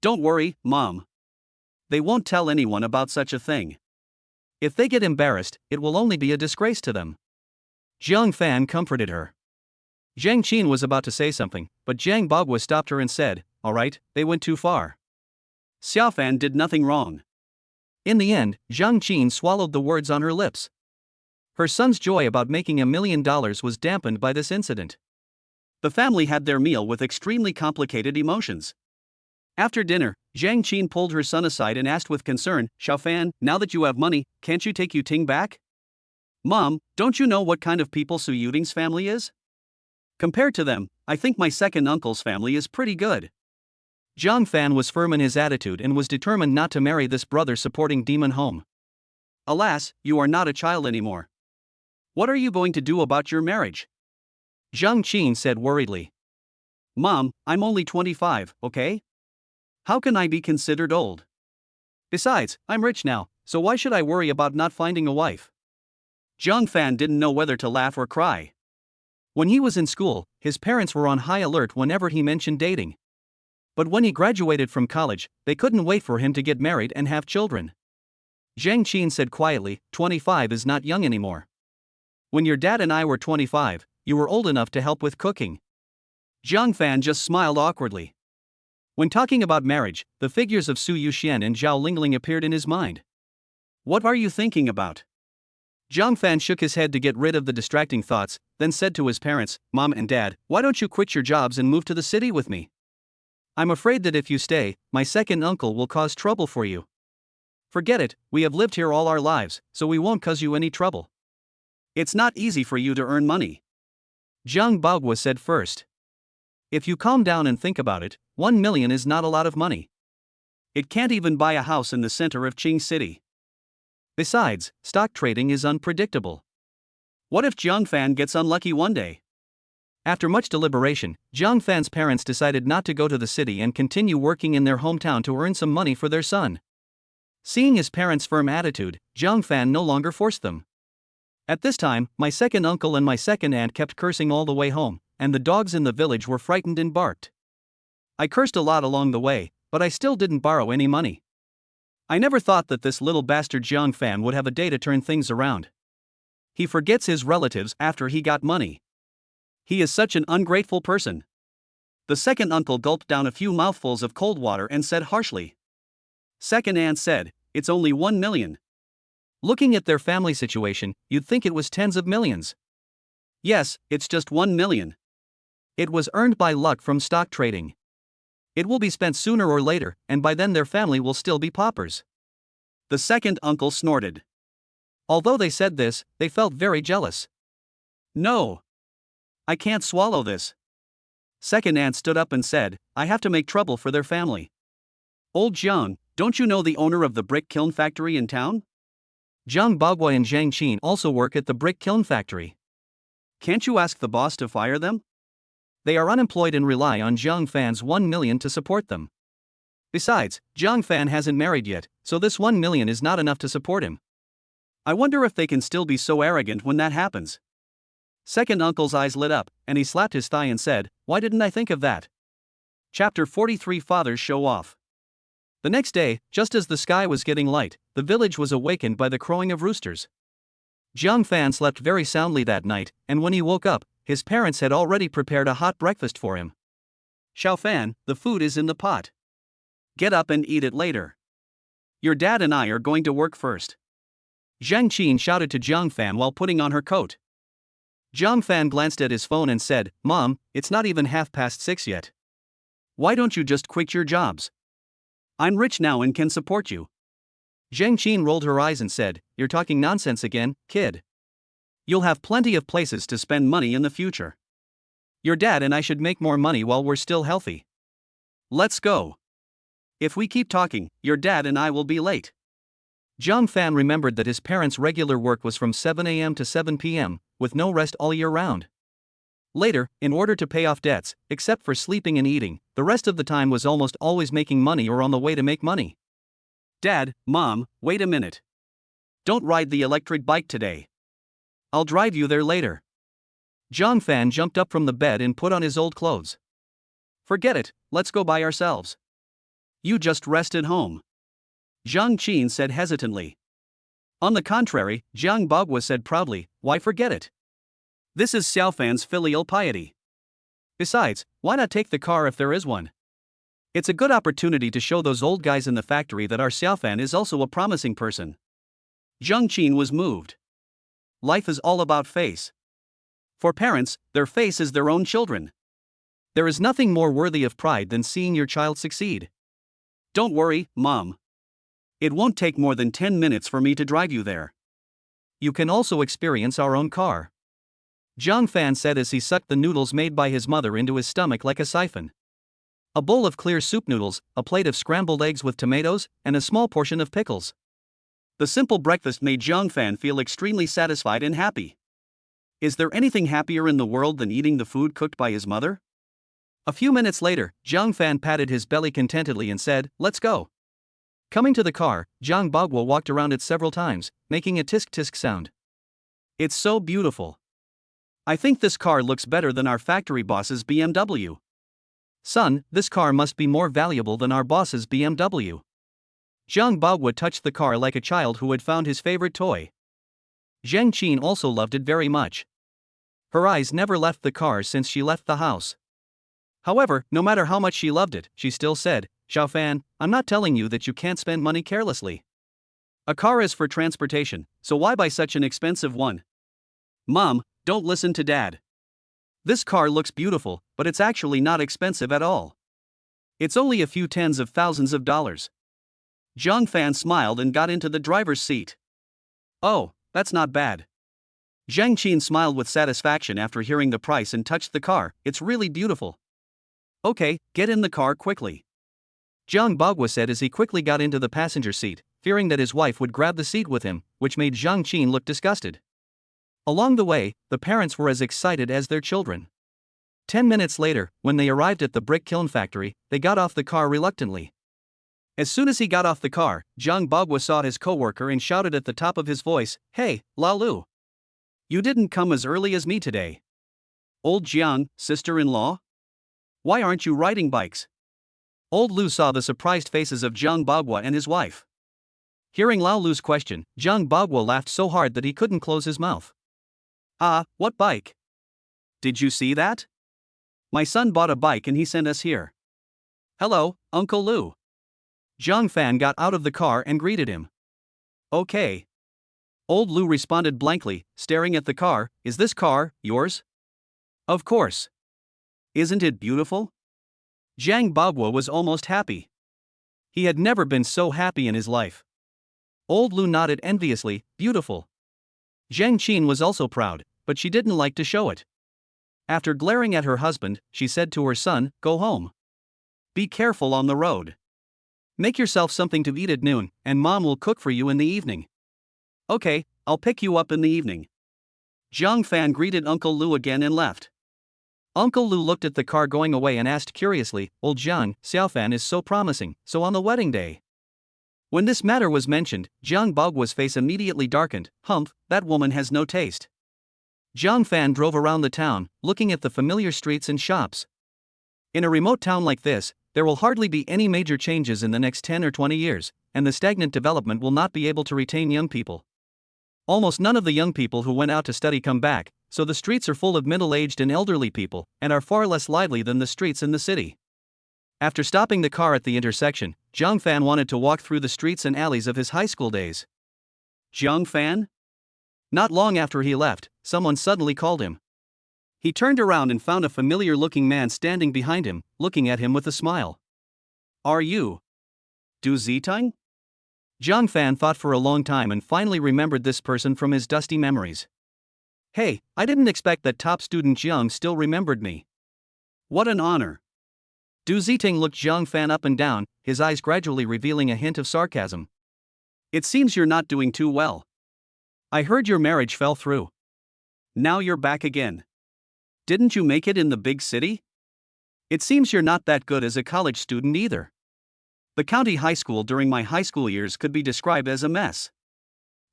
Don't worry, Mom. They won't tell anyone about such a thing. If they get embarrassed, it will only be a disgrace to them. Jiang Fan comforted her. Jiang Qin was about to say something, but Jiang Bagua stopped her and said, "All right, they went too far. Xiao Fan did nothing wrong." In the end, Jiang Qin swallowed the words on her lips. Her son's joy about making $1 million was dampened by this incident. The family had their meal with extremely complicated emotions. After dinner, Jiang Qin pulled her son aside and asked with concern, "Xiao Fan, now that you have money, can't you take Yu Ting back? Mom, don't you know what kind of people Su Yuting's family is? Compared to them, I think my second uncle's family is pretty good." Jiang Fan was firm in his attitude and was determined not to marry this brother-supporting demon home. "Alas, you are not a child anymore. What are you going to do about your marriage?" Jiang Qin said worriedly. "Mom, I'm only 25, okay? How can I be considered old? Besides, I'm rich now, so why should I worry about not finding a wife?" Jiang Fan didn't know whether to laugh or cry. When he was in school, his parents were on high alert whenever he mentioned dating. But when he graduated from college, they couldn't wait for him to get married and have children. Jiang Qin said quietly, 25 is not young anymore. When your dad and I were 25, you were old enough to help with cooking. Jiang Fan just smiled awkwardly. When talking about marriage, the figures of Su Yuxian and Zhao Lingling appeared in his mind. "What are you thinking about?" Jiang Fan shook his head to get rid of the distracting thoughts, then said to his parents, "Mom and Dad, why don't you quit your jobs and move to the city with me? I'm afraid that if you stay, my second uncle will cause trouble for you." "Forget it, we have lived here all our lives, so we won't cause you any trouble. It's not easy for you to earn money," Jiang Bagua said first. "If you calm down and think about it, 1 million is not a lot of money. It can't even buy a house in the center of Qing City. Besides, stock trading is unpredictable. What if Jiang Fan gets unlucky one day?" After much deliberation, Jiang Fan's parents decided not to go to the city and continue working in their hometown to earn some money for their son. Seeing his parents' firm attitude, Jiang Fan no longer forced them. "At this time, my second uncle and my second aunt kept cursing all the way home, and the dogs in the village were frightened and barked. I cursed a lot along the way, but I still didn't borrow any money. I never thought that this little bastard Jiang Fan would have a day to turn things around. He forgets his relatives after he got money. He is such an ungrateful person." The second uncle gulped down a few mouthfuls of cold water and said harshly. Second aunt said, "It's only 1 million. Looking at their family situation, you'd think it was tens of millions." "Yes, it's just 1 million. It was earned by luck from stock trading. It will be spent sooner or later, and by then their family will still be paupers." The second uncle snorted. Although they said this, they felt very jealous. "No. I can't swallow this." Second aunt stood up and said, "I have to make trouble for their family. Old Jiang, don't you know the owner of the brick kiln factory in town? Jiang Bagua and Jiang Qin also work at the brick kiln factory. Can't you ask the boss to fire them? They are unemployed and rely on Jiang Fan's 1 million to support them. Besides, Jiang Fan hasn't married yet, so this 1 million is not enough to support him. I wonder if they can still be so arrogant when that happens." Second uncle's eyes lit up, and he slapped his thigh and said, "Why didn't I think of that?" Chapter 43 Fathers Show Off. The next day, just as the sky was getting light, the village was awakened by the crowing of roosters. Jiang Fan slept very soundly that night, and when he woke up, his parents had already prepared a hot breakfast for him. "Xiao Fan, the food is in the pot. Get up and eat it later. Your dad and I are going to work first." Jiang Qin shouted to Jiang Fan while putting on her coat. Jiang Fan glanced at his phone and said, "Mom, it's not even 6:30 yet. Why don't you just quit your jobs? I'm rich now and can support you." Jiang Qin rolled her eyes and said, "You're talking nonsense again, kid. You'll have plenty of places to spend money in the future. Your dad and I should make more money while we're still healthy. Let's go. If we keep talking, your dad and I will be late." Jiang Fan remembered that his parents' regular work was from 7 a.m. to 7 p.m., with no rest all year round. Later, in order to pay off debts, except for sleeping and eating, the rest of the time was almost always making money or on the way to make money. "Dad, Mom, wait a minute. Don't ride the electric bike today. I'll drive you there later." Jiang Fan jumped up from the bed and put on his old clothes. "Forget it, let's go by ourselves. You just rest at home," Jiang Qin said hesitantly. On the contrary, Jiang Bagua said proudly, why forget it? This is Xiaofan's filial piety. Besides, why not take the car if there is one? It's a good opportunity to show those old guys in the factory that our Xiaofan is also a promising person. Zheng Qin was moved. Life is all about face. For parents, their face is their own children. There is nothing more worthy of pride than seeing your child succeed. Don't worry, Mom. It won't take more than 10 minutes for me to drive you there. You can also experience our own car. Zhang Fan said as he sucked the noodles made by his mother into his stomach like a siphon. A bowl of clear soup noodles, a plate of scrambled eggs with tomatoes, and a small portion of pickles. The simple breakfast made Zhang Fan feel extremely satisfied and happy. Is there anything happier in the world than eating the food cooked by his mother? A few minutes later, Zhang Fan patted his belly contentedly and said, let's go. Coming to the car, Jiang Bagua walked around it several times, making a tisk-tisk sound. It's so beautiful. I think this car looks better than our factory boss's BMW. Son, this car must be more valuable than our boss's BMW. Jiang Bagua touched the car like a child who had found his favorite toy. Zheng Qin also loved it very much. Her eyes never left the car since she left the house. However, no matter how much she loved it, she still said, Xiaofan, I'm not telling you that you can't spend money carelessly. A car is for transportation, so why buy such an expensive one? Mom, don't listen to Dad. This car looks beautiful, but it's actually not expensive at all. It's only a few tens of thousands of dollars. Zhang Fan smiled and got into the driver's seat. Oh, that's not bad. Zheng Qin smiled with satisfaction after hearing the price and touched the car. It's really beautiful. Okay, get in the car quickly. Jiang Bagua said as he quickly got into the passenger seat, fearing that his wife would grab the seat with him, which made Zheng Qin look disgusted. Along the way, the parents were as excited as their children. 10 minutes later, when they arrived at the brick kiln factory, they got off the car reluctantly. As soon as he got off the car, Jiang Bagua saw his co-worker and shouted at the top of his voice, Hey, Lalu! You didn't come as early as me today. Old Jiang, sister-in-law? Why aren't you riding bikes? Old Lu saw the surprised faces of Jiang Bagua and his wife. Hearing Lao Lu's question, Jiang Bagua laughed so hard that he couldn't close his mouth. Ah, what bike? Did you see that? My son bought a bike and he sent us here. Hello, Uncle Lu. Zhang Fan got out of the car and greeted him. Okay. Old Lu responded blankly, staring at the car, is this car yours? Of course. Isn't it beautiful? Jiang Bagua was almost happy. He had never been so happy in his life. Old Lu nodded enviously, beautiful. Zheng Qin was also proud, but she didn't like to show it. After glaring at her husband, she said to her son, go home. Be careful on the road. Make yourself something to eat at noon, and Mom will cook for you in the evening. Okay, I'll pick you up in the evening. Zhang Fan greeted Uncle Lu again and left. Uncle Lu looked at the car going away and asked curiously, Old Jiang, Xiaofan is so promising, so on the wedding day. When this matter was mentioned, Jiang Bagua's face immediately darkened, humph, that woman has no taste. Zhang Fan drove around the town, looking at the familiar streets and shops. In a remote town like this, there will hardly be any major changes in the next 10 or 20 years, and the stagnant development will not be able to retain young people. Almost none of the young people who went out to study come back, so the streets are full of middle-aged and elderly people, and are far less lively than the streets in the city. After stopping the car at the intersection, Zhang Fan wanted to walk through the streets and alleys of his high school days. Zhang Fan? Not long after he left, someone suddenly called him. He turned around and found a familiar-looking man standing behind him, looking at him with a smile. Are you Du Zitang? Zhang Fan thought for a long time and finally remembered this person from his dusty memories. Hey, I didn't expect that top student Jiang still remembered me. What an honor. Du Zitang looked Zhang Fan up and down, his eyes gradually revealing a hint of sarcasm. It seems you're not doing too well. I heard your marriage fell through. Now you're back again. Didn't you make it in the big city? It seems you're not that good as a college student either. The county high school during my high school years could be described as a mess.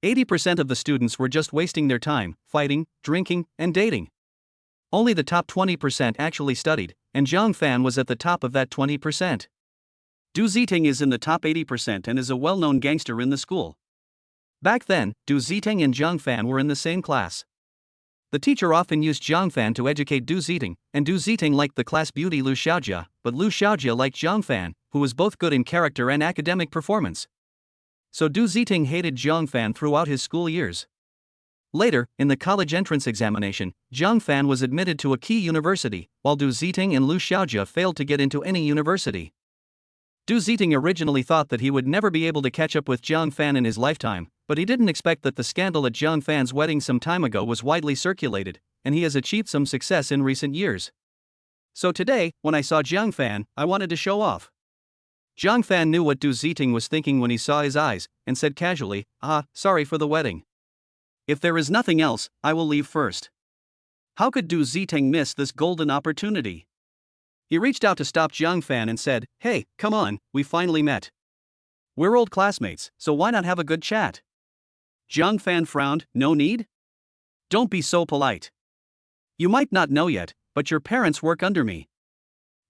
80% of the students were just wasting their time, fighting, drinking, and dating. Only the top 20% actually studied, and Zhang Fan was at the top of that 20%. Du Zitang is in the top 80% and is a well-known gangster in the school. Back then, Du Ziteng and Zhang Fan were in the same class. The teacher often used Zhang Fan to educate Du Ziteng, and Du Ziteng liked the class beauty Lu Xiaojia, but Lu Xiaojia liked Zhang Fan, who was both good in character and academic performance. So Du Ziteng hated Zhang Fan throughout his school years. Later, in the college entrance examination, Zhang Fan was admitted to a key university, while Du Ziteng and Lu Xiaojia failed to get into any university. Du Ziteng originally thought that he would never be able to catch up with Zhang Fan in his lifetime, but he didn't expect that the scandal at Zhang Fan's wedding some time ago was widely circulated, and he has achieved some success in recent years. So today, when I saw Zhang Fan, I wanted to show off. Zhang Fan knew what Du Ziteng was thinking when he saw his eyes, and said casually, sorry for the wedding. If there is nothing else, I will leave first. How could Du Ziteng miss this golden opportunity? He reached out to stop Zhang Fan and said, "Hey, come on, we finally met. We're old classmates, so why not have a good chat?" Zhang Fan frowned, "No need? Don't be so polite. You might not know yet, but your parents work under me.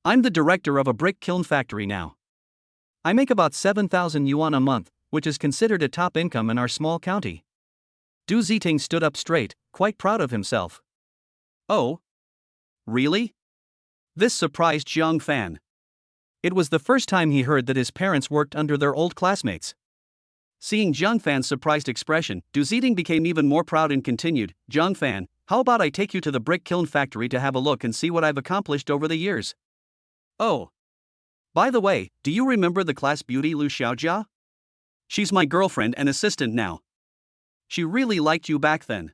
I'm the director of a brick kiln factory now. I make about 7,000 yuan a month, which is considered a top income in our small county." Du Ziteng stood up straight, quite proud of himself. Oh? Really? This surprised Zhang Fan. It was the first time he heard that his parents worked under their old classmates. Seeing Zhang Fan's surprised expression, Du Ziteng became even more proud and continued, "Zhang Fan, how about I take you to the brick kiln factory to have a look and see what I've accomplished over the years? Oh. By the way, do you remember the class beauty Lu Xiaojia? She's my girlfriend and assistant now. She really liked you back then.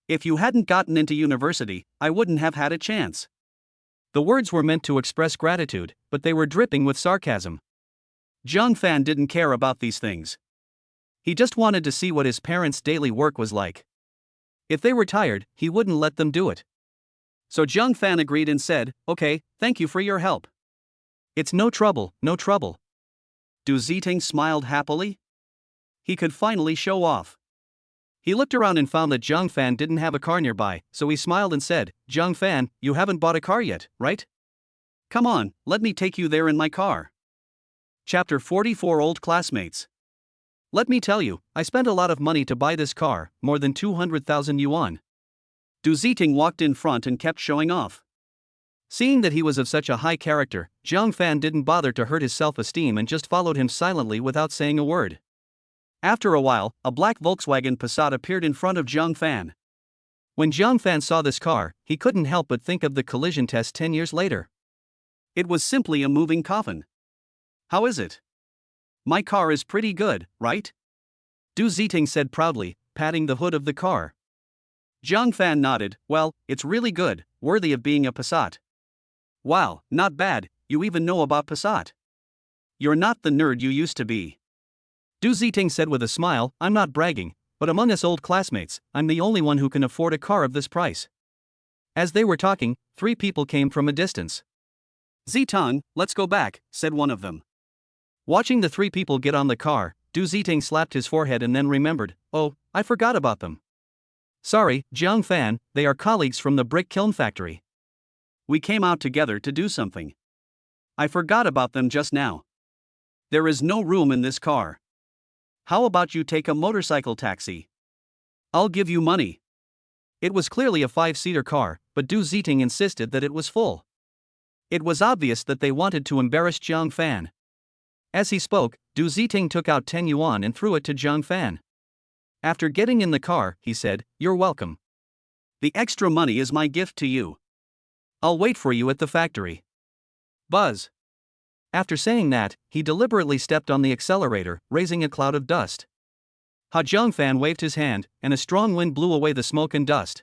If you hadn't gotten into university, I wouldn't have had a chance." The words were meant to express gratitude, but they were dripping with sarcasm. Zhang Fan didn't care about these things. He just wanted to see what his parents' daily work was like. If they were tired, he wouldn't let them do it. So Zhang Fan agreed and said, "Okay, thank you for your help." "It's no trouble, no trouble." Du Ziteng smiled happily. He could finally show off. He looked around and found that Zhang Fan didn't have a car nearby, so he smiled and said, "Zhang Fan, you haven't bought a car yet, right? Come on, let me take you there in my car." Chapter 44 Old Classmates. Let me tell you, I spent a lot of money to buy this car, more than 200,000 yuan. Du Ziteng walked in front and kept showing off. Seeing that he was of such a high character, Zhang Fan didn't bother to hurt his self-esteem and just followed him silently without saying a word. After a while, a black Volkswagen Passat appeared in front of Zhang Fan. When Zhang Fan saw this car, he couldn't help but think of the collision test 10 years later. It was simply a moving coffin. "How is it? My car is pretty good, right?" Du Ziteng said proudly, patting the hood of the car. Zhang Fan nodded, "Well, it's really good, worthy of being a Passat." "Wow, not bad, you even know about Passat. You're not the nerd you used to be." Du Ziteng said with a smile, "I'm not bragging, but among us old classmates, I'm the only one who can afford a car of this price." As they were talking, 3 people came from a distance. "Ziteng, let's go back," said one of them. Watching the 3 people get on the car, Du Ziteng slapped his forehead and then remembered, "Oh, I forgot about them. Sorry, Zhang Fan, they are colleagues from the brick kiln factory. We came out together to do something. I forgot about them just now. There is no room in this car. How about you take a motorcycle taxi? I'll give you money." It was clearly a 5-seater car, but Du Ziteng insisted that it was full. It was obvious that they wanted to embarrass Zhang Fan. As he spoke, Du Ziteng took out 10 yuan and threw it to Zhang Fan. After getting in the car, he said, "You're welcome. The extra money is my gift to you. I'll wait for you at the factory." Buzz. After saying that, he deliberately stepped on the accelerator, raising a cloud of dust. Zhang Fan waved his hand, and a strong wind blew away the smoke and dust.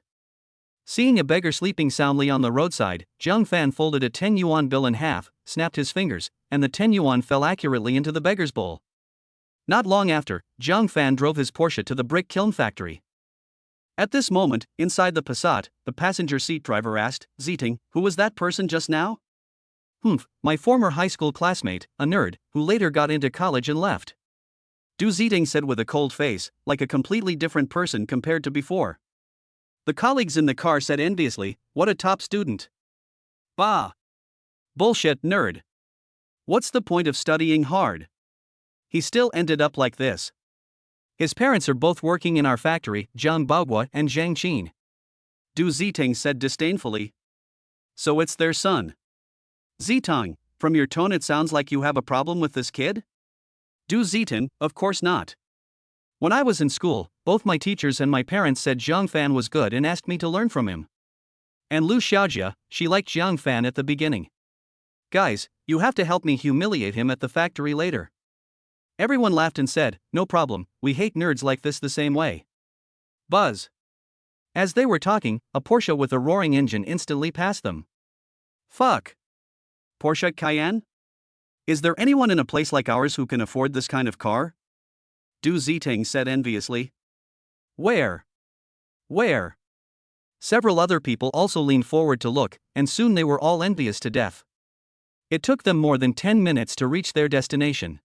Seeing a beggar sleeping soundly on the roadside, Zhang Fan folded a 10 yuan bill in half, snapped his fingers, and the 10 yuan fell accurately into the beggar's bowl. Not long after, Zhang Fan drove his Porsche to the brick kiln factory. At this moment, inside the Passat, the passenger seat driver asked, "Ziteng, who was that person just now?" My former high school classmate, a nerd, who later got into college and left." Du Ziteng said with a cold face, like a completely different person compared to before. The colleagues in the car said enviously, "What a top student." "Bah! Bullshit, nerd. What's the point of studying hard? He still ended up like this." His parents are both working in our factory, Zhang Baoguo and Zhang Qin. Du Ziting said disdainfully. So it's their son. Zitang, from your tone it sounds like you have a problem with this kid? Du Ziting, of course not. When I was in school, both my teachers and my parents said Zhang Fan was good and asked me to learn from him. And Lu Xiaojia, she liked Zhang Fan at the beginning. Guys, you have to help me humiliate him at the factory later. Everyone laughed and said, no problem, we hate nerds like this the same way. Buzz. As they were talking, a Porsche with a roaring engine instantly passed them. Fuck. Porsche Cayenne? Is there anyone in a place like ours who can afford this kind of car? Du Ziting said enviously. Where? Where? Several other people also leaned forward to look, and soon they were all envious to death. It took them more than 10 minutes to reach their destination.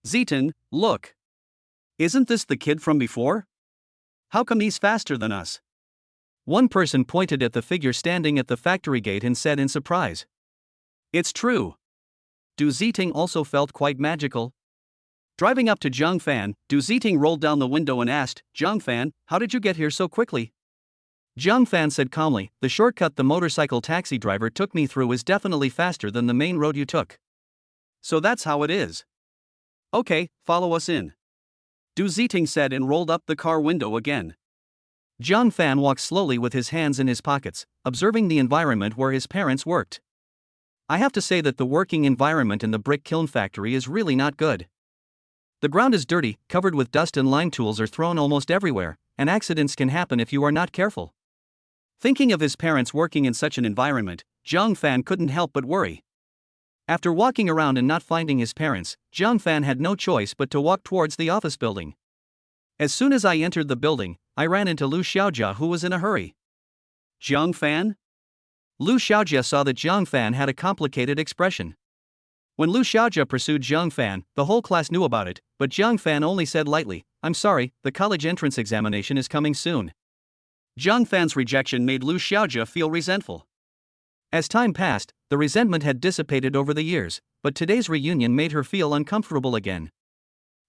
Ziting, look. Isn't this the kid from before? How come he's faster than us? One person pointed at the figure standing at the factory gate and said in surprise. It's true. Du Ziting also felt quite magical. Driving up to Zhang Fan, Du Ziting rolled down the window and asked, Zhang Fan, how did you get here so quickly? Zhang Fan said calmly, the shortcut the motorcycle taxi driver took me through is definitely faster than the main road you took. So that's how it is. Okay, follow us in. Du Ziting said and rolled up the car window again. Zhang Fan walked slowly with his hands in his pockets, observing the environment where his parents worked. I have to say that the working environment in the brick kiln factory is really not good. The ground is dirty, covered with dust, and line tools are thrown almost everywhere, and accidents can happen if you are not careful. Thinking of his parents working in such an environment, Zhang Fan couldn't help but worry. After walking around and not finding his parents, Zhang Fan had no choice but to walk towards the office building. As soon as I entered the building, I ran into Lu Xiaojia, who was in a hurry. Zhang Fan? Lu Xiaojia saw that Zhang Fan had a complicated expression. When Lu Xiaojia pursued Zhang Fan, the whole class knew about it, but Zhang Fan only said lightly, I'm sorry, the college entrance examination is coming soon. Zhang Fan's rejection made Lu Xiaojia feel resentful. As time passed, the resentment had dissipated over the years, but today's reunion made her feel uncomfortable again.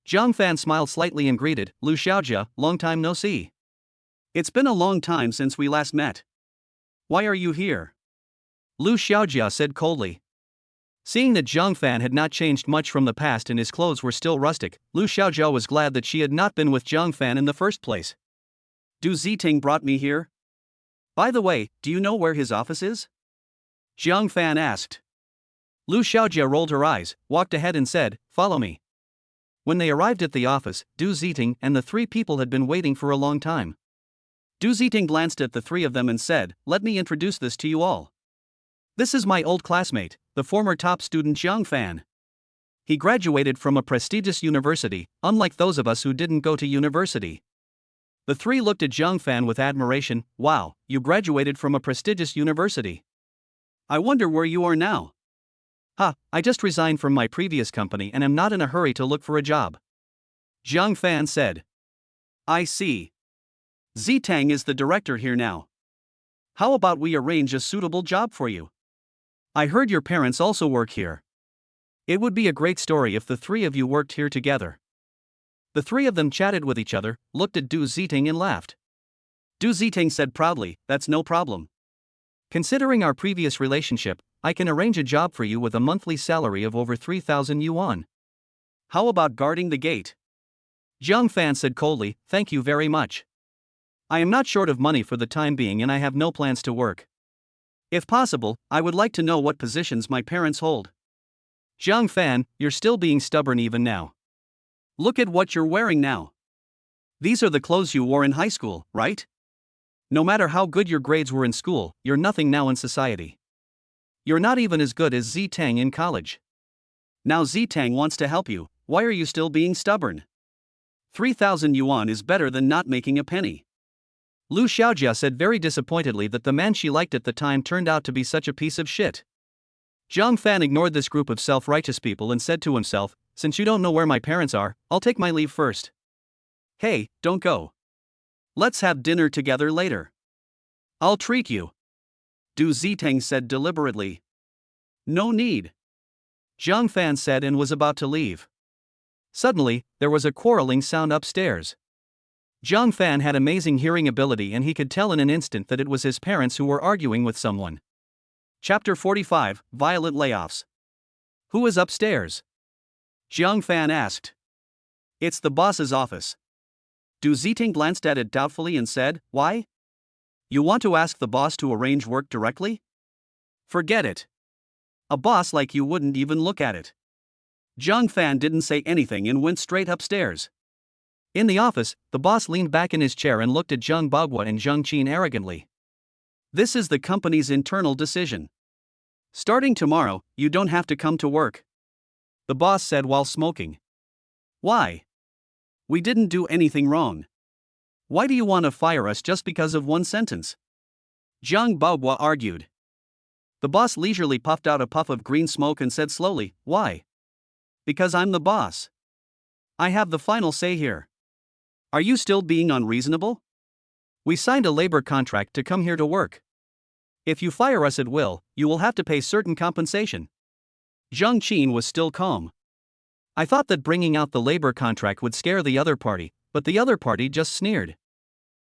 Zhang Fan smiled slightly and greeted, Lu Xiaojia, long time no see. It's been a long time since we last met. Why are you here? Lu Xiaojia said coldly. Seeing that Zhang Fan had not changed much from the past and his clothes were still rustic, Lu Xiaojia was glad that she had not been with Zhang Fan in the first place. Du Ziting brought me here? By the way, do you know where his office is? Zhang Fan asked. Lu Xiaojia rolled her eyes, walked ahead and said, follow me. When they arrived at the office, Du Ziting and the three people had been waiting for a long time. Du Ziting glanced at the three of them and said, let me introduce this to you all. This is my old classmate, the former top student Zhang Fan. He graduated from a prestigious university, unlike those of us who didn't go to university. The three looked at Zhang Fan with admiration. Wow, you graduated from a prestigious university. I wonder where you are now. I just resigned from my previous company and am not in a hurry to look for a job. Zhang Fan said. I see. Zitang is the director here now. How about we arrange a suitable job for you? I heard your parents also work here. It would be a great story if the three of you worked here together. The three of them chatted with each other, looked at Du Ziting and laughed. Du Ziting said proudly, that's no problem. Considering our previous relationship, I can arrange a job for you with a monthly salary of over 3,000 yuan. How about guarding the gate? Zhang Fan said coldly, thank you very much. I am not short of money for the time being and I have no plans to work. If possible, I would like to know what positions my parents hold. Zhang Fan, you're still being stubborn even now. Look at what you're wearing now. These are the clothes you wore in high school, right? No matter how good your grades were in school, you're nothing now in society. You're not even as good as Zitang in college. Now Zitang wants to help you, why are you still being stubborn? 3,000 yuan is better than not making a penny. Lu Xiaojia said very disappointedly that the man she liked at the time turned out to be such a piece of shit. Zhang Fan ignored this group of self-righteous people and said to himself, since you don't know where my parents are, I'll take my leave first. Hey, don't go. Let's have dinner together later. I'll treat you. Du Zitang said deliberately. No need. Zhang Fan said and was about to leave. Suddenly, there was a quarreling sound upstairs. Jiang Fan had amazing hearing ability and he could tell in an instant that it was his parents who were arguing with someone. Chapter 45, Violent Layoffs. Who is upstairs? Jiang Fan asked. It's the boss's office. Du Ziting glanced at it doubtfully and said, Why? You want to ask the boss to arrange work directly? Forget it. A boss like you wouldn't even look at it. Jiang Fan didn't say anything and went straight upstairs. In the office, the boss leaned back in his chair and looked at Zheng Baoguo and Zheng Qin arrogantly. This is the company's internal decision. Starting tomorrow, you don't have to come to work. The boss said while smoking. Why? We didn't do anything wrong. Why do you want to fire us just because of one sentence? Zheng Baoguo argued. The boss leisurely puffed out a puff of green smoke and said slowly, Why? Because I'm the boss. I have the final say here. Are you still being unreasonable? We signed a labor contract to come here to work. If you fire us at will, you will have to pay certain compensation. Zheng Qin was still calm. I thought that bringing out the labor contract would scare the other party, but the other party just sneered.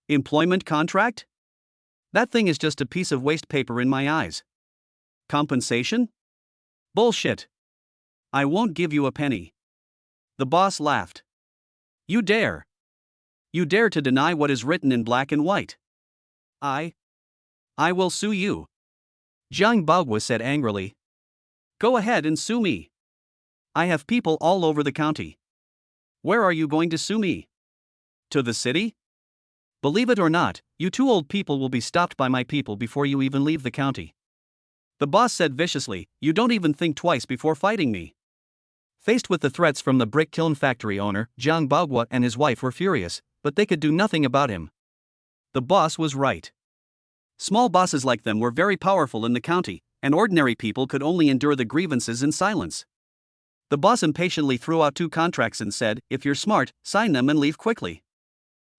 Employment contract? That thing is just a piece of waste paper in my eyes. Compensation? Bullshit. I won't give you a penny. The boss laughed. You dare. You dare to deny what is written in black and white. I will sue you. Zhang Baoguo said angrily. Go ahead and sue me. I have people all over the county. Where are you going to sue me? To the city? Believe it or not, you two old people will be stopped by my people before you even leave the county. The boss said viciously, You don't even think twice before fighting me. Faced with the threats from the brick kiln factory owner, Zhang Baoguo and his wife were furious, but they could do nothing about him. The boss was right. Small bosses like them were very powerful in the county, and ordinary people could only endure the grievances in silence. The boss impatiently threw out 2 contracts and said, If you're smart, sign them and leave quickly.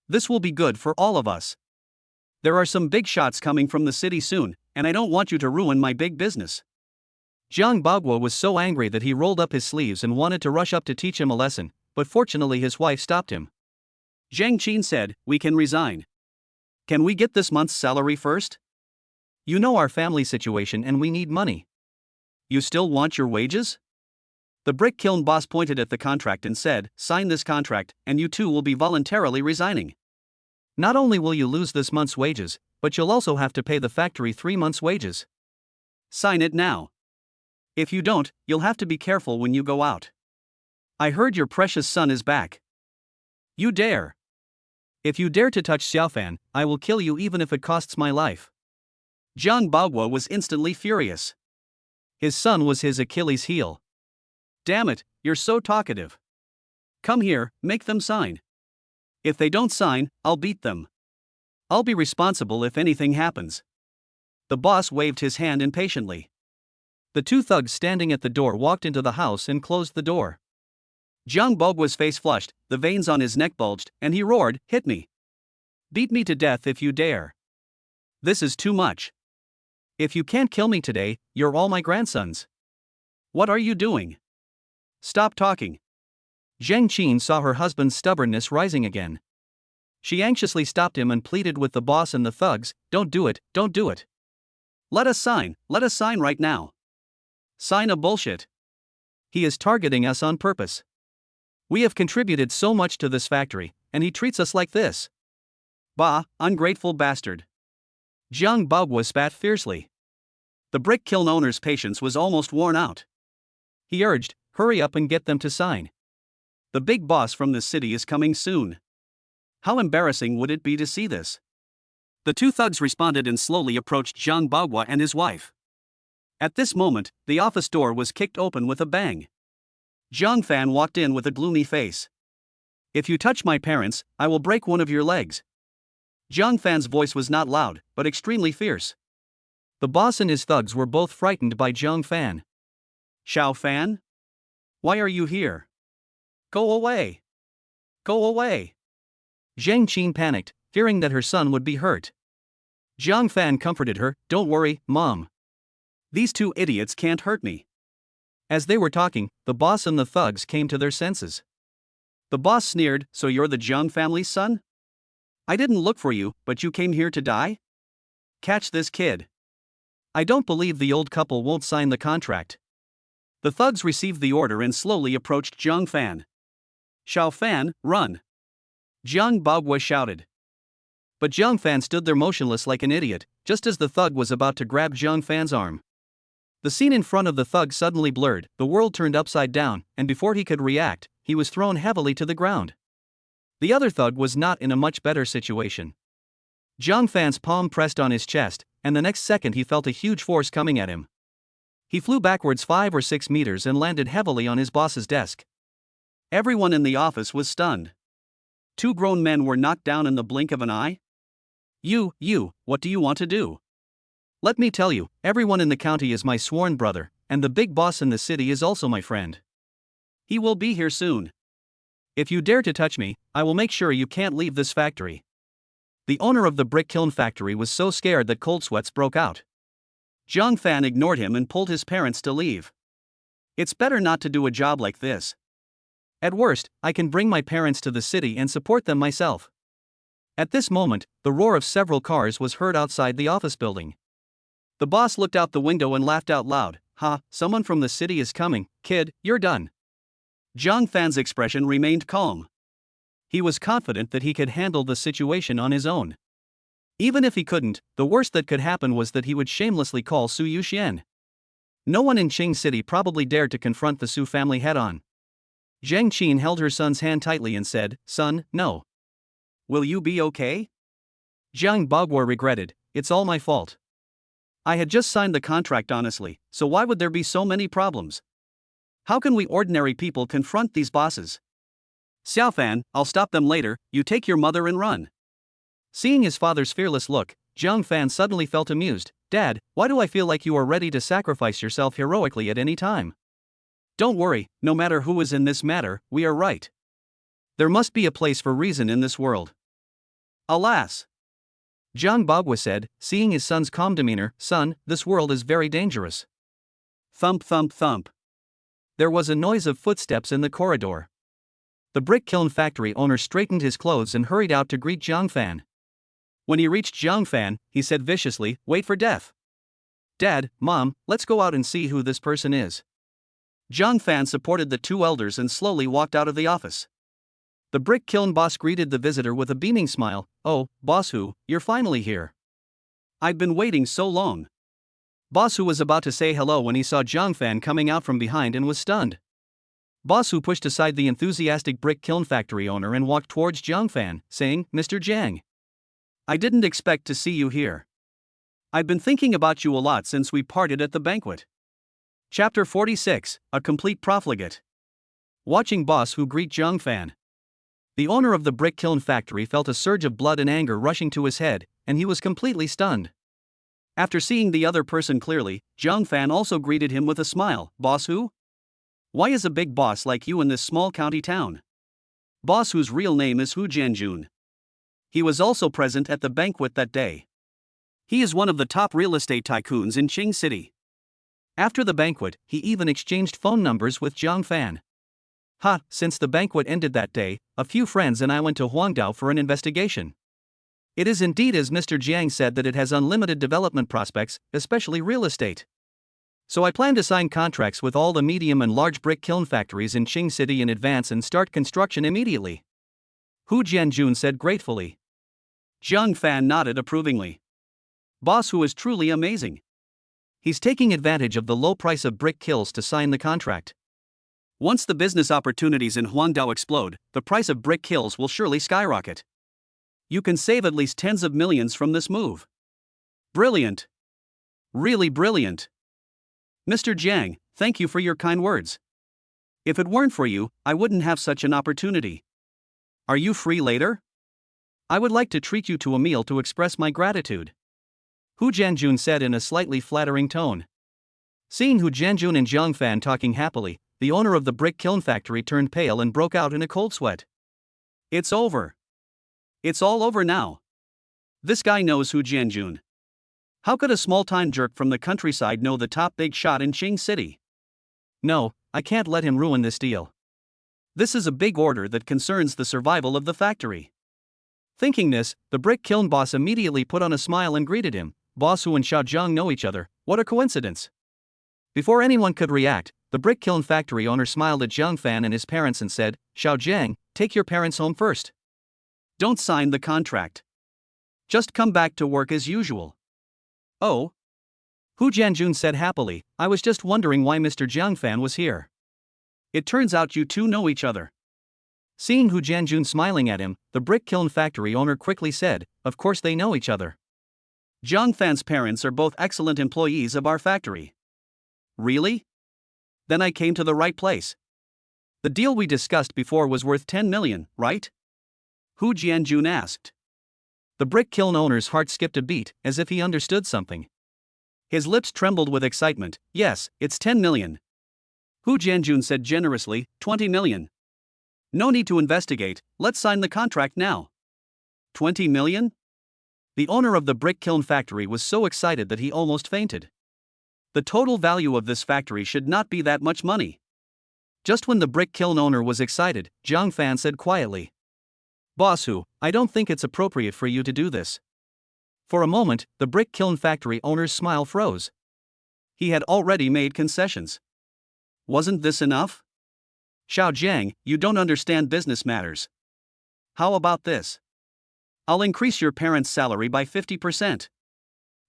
This will be good for all of us. There are some big shots coming from the city soon, and I don't want you to ruin my big business. Zhang Baoguo was so angry that he rolled up his sleeves and wanted to rush up to teach him a lesson, but fortunately his wife stopped him. Zheng Qin said, We can resign. Can we get this month's salary first? You know our family situation and we need money. You still want your wages? The brick kiln boss pointed at the contract and said, Sign this contract, and you too will be voluntarily resigning. Not only will you lose this month's wages, but you'll also have to pay the factory 3 months' wages. Sign it now. If you don't, you'll have to be careful when you go out. I heard your precious son is back. You dare. If you dare to touch Xiaofan, I will kill you even if it costs my life. Zhang Baoguo was instantly furious. His son was his Achilles heel. Damn it, you're so talkative. Come here, make them sign. If they don't sign, I'll beat them. I'll be responsible if anything happens. The boss waved his hand impatiently. The 2 thugs standing at the door walked into the house and closed the door. Zhang Baoguo's face flushed, the veins on his neck bulged, and he roared, Hit me. Beat me to death if you dare. This is too much. If you can't kill me today, you're all my grandsons. What are you doing? Stop talking. Zheng Qin saw her husband's stubbornness rising again. She anxiously stopped him and pleaded with the boss and the thugs, Don't do it, don't do it. Let us sign right now. Sign a bullshit. He is targeting us on purpose. We have contributed so much to this factory, and he treats us like this. Bah, ungrateful bastard. Zhang Baoguo spat fiercely. The brick kiln owner's patience was almost worn out. He urged, Hurry up and get them to sign. The big boss from the city is coming soon. How embarrassing would it be to see this? The 2 thugs responded and slowly approached Zhang Baoguo and his wife. At this moment, the office door was kicked open with a bang. Zhang Fan walked in with a gloomy face. If you touch my parents, I will break one of your legs. Zhang Fan's voice was not loud, but extremely fierce. The boss and his thugs were both frightened by Zhang Fan. Xiao Fan? Why are you here? Go away. Go away. Zheng Qin panicked, fearing that her son would be hurt. Zhang Fan comforted her, Don't worry, Mom. These 2 idiots can't hurt me. As they were talking, the boss and the thugs came to their senses. The boss sneered, so you're the Jiang family's son? I didn't look for you, but you came here to die? Catch this kid. I don't believe the old couple won't sign the contract. The thugs received the order and slowly approached Jiang Fan. Xiao Fan, run! Jiang Bagua shouted. But Jiang Fan stood there motionless like an idiot, just as the thug was about to grab Jiang Fan's arm. The scene in front of the thug suddenly blurred, the world turned upside down, and before he could react, he was thrown heavily to the ground. The other thug was not in a much better situation. Jiang Fan's palm pressed on his chest, and the next second he felt a huge force coming at him. He flew backwards 5 or 6 meters and landed heavily on his boss's desk. Everyone in the office was stunned. 2 grown men were knocked down in the blink of an eye. You, what do you want to do? Let me tell you, everyone in the county is my sworn brother, and the big boss in the city is also my friend. He will be here soon. If you dare to touch me, I will make sure you can't leave this factory. The owner of the brick kiln factory was so scared that cold sweats broke out. Jiang Fan ignored him and pulled his parents to leave. It's better not to do a job like this. At worst, I can bring my parents to the city and support them myself. At this moment, the roar of several cars was heard outside the office building. The boss looked out the window and laughed out loud. Ha, someone from the city is coming, kid, you're done. Jiang Fan's expression remained calm. He was confident that he could handle the situation on his own. Even if he couldn't, the worst that could happen was that he would shamelessly call Su Yuxian. No one in Qing City probably dared to confront the Su family head-on. Zhang Qin held her son's hand tightly and said, "Son, no. Will you be okay?" Jiang Bagua regretted, "It's all my fault. I had just signed the contract honestly, so why would there be so many problems? How can we ordinary people confront these bosses? Xiaofan, I'll stop them later, you take your mother and run." Seeing his father's fearless look, Jiang Fan suddenly felt amused. "Dad, why do I feel like you are ready to sacrifice yourself heroically at any time? Don't worry, no matter who is in this matter, we are right. There must be a place for reason in this world." Alas! Jiang Bagua said, seeing his son's calm demeanor, "Son, this world is very dangerous." Thump thump thump. There was a noise of footsteps in the corridor. The brick kiln factory owner straightened his clothes and hurried out to greet Jiang Fan. When he reached Jiang Fan, he said viciously, "Wait for death. Dad, Mom, let's go out and see who this person is." Jiang Fan supported the 2 elders and slowly walked out of the office. The brick kiln boss greeted the visitor with a beaming smile. "Oh, Boss Hu, you're finally here. I've been waiting so long." Boss Hu was about to say hello when he saw Jiang Fan coming out from behind and was stunned. Boss Hu pushed aside the enthusiastic brick kiln factory owner and walked towards Jiang Fan, saying, "Mr. Jiang, I didn't expect to see you here. I've been thinking about you a lot since we parted at the banquet." Chapter 46, A Complete Profligate. Watching Boss Hu greet Jiang Fan, the owner of the brick kiln factory felt a surge of blood and anger rushing to his head, and he was completely stunned. After seeing the other person clearly, Jiang Fan also greeted him with a smile. "Boss Hu? Why is a big boss like you in this small county town?" Boss Hu's real name is Hu Jianjun. He was also present at the banquet that day. He is one of the top real estate tycoons in Qing City. After the banquet, he even exchanged phone numbers with Jiang Fan. Since the banquet ended that day, a few friends and I went to Huangdao for an investigation. It is indeed as Mr. Jiang said that it has unlimited development prospects, especially real estate. So I plan to sign contracts with all the medium and large brick kiln factories in Qing City in advance and start construction immediately," Hu Jianjun said gratefully. Jiang Fan nodded approvingly. Boss Hu is truly amazing. He's taking advantage of the low price of brick kilns to sign the contract. Once the business opportunities in Huangdao explode, the price of brick kilns will surely skyrocket. You can save at least tens of millions from this move. Brilliant. Really brilliant. Mr. Jiang, thank you for your kind words. If it weren't for you, I wouldn't have such an opportunity. Are you free later? I would like to treat you to a meal to express my gratitude," Hu Jianjun said in a slightly flattering tone. Seeing Hu Jianjun and Jiang Fan talking happily, the owner of the brick kiln factory turned pale and broke out in a cold sweat. "It's over. It's all over now. This guy knows Hu Jianjun. How could a small-time jerk from the countryside know the top big shot in Qing City? No, I can't let him ruin this deal. This is a big order that concerns the survival of the factory. Thinking this, the brick kiln boss immediately put on a smile and greeted him. Boss Hu and Xiao Zhang know each other, what a coincidence. Before anyone could react, the brick kiln factory owner smiled at Zhang Fan and his parents and said, Xiao Zhang, take your parents home first. Don't sign the contract. Just come back to work as usual. Oh? Hu Jianjun said happily, I was just wondering why Mr. Zhang Fan was here. It turns out you two know each other. Seeing Hu Jianjun smiling at him, the brick kiln factory owner quickly said, of course they know each other. Zhang Fan's parents are both excellent employees of our factory. Really? Then I came to the right place. The deal we discussed before was worth 10 million, right? Hu Jianjun asked. The brick kiln owner's heart skipped a beat, as if he understood something. His lips trembled with excitement. Yes, it's 10 million. Hu Jianjun said generously, 20 million. No need to investigate, let's sign the contract now. 20 million? The owner of the brick kiln factory was so excited that he almost fainted. The total value of this factory should not be that much money. Just when the brick kiln owner was excited, Zhang Fan said quietly, Boss Hu, I don't think it's appropriate for you to do this. For a moment, the brick kiln factory owner's smile froze. He had already made concessions. Wasn't this enough? Xiao Zhang, you don't understand business matters. How about this? I'll increase your parents' salary by 50%.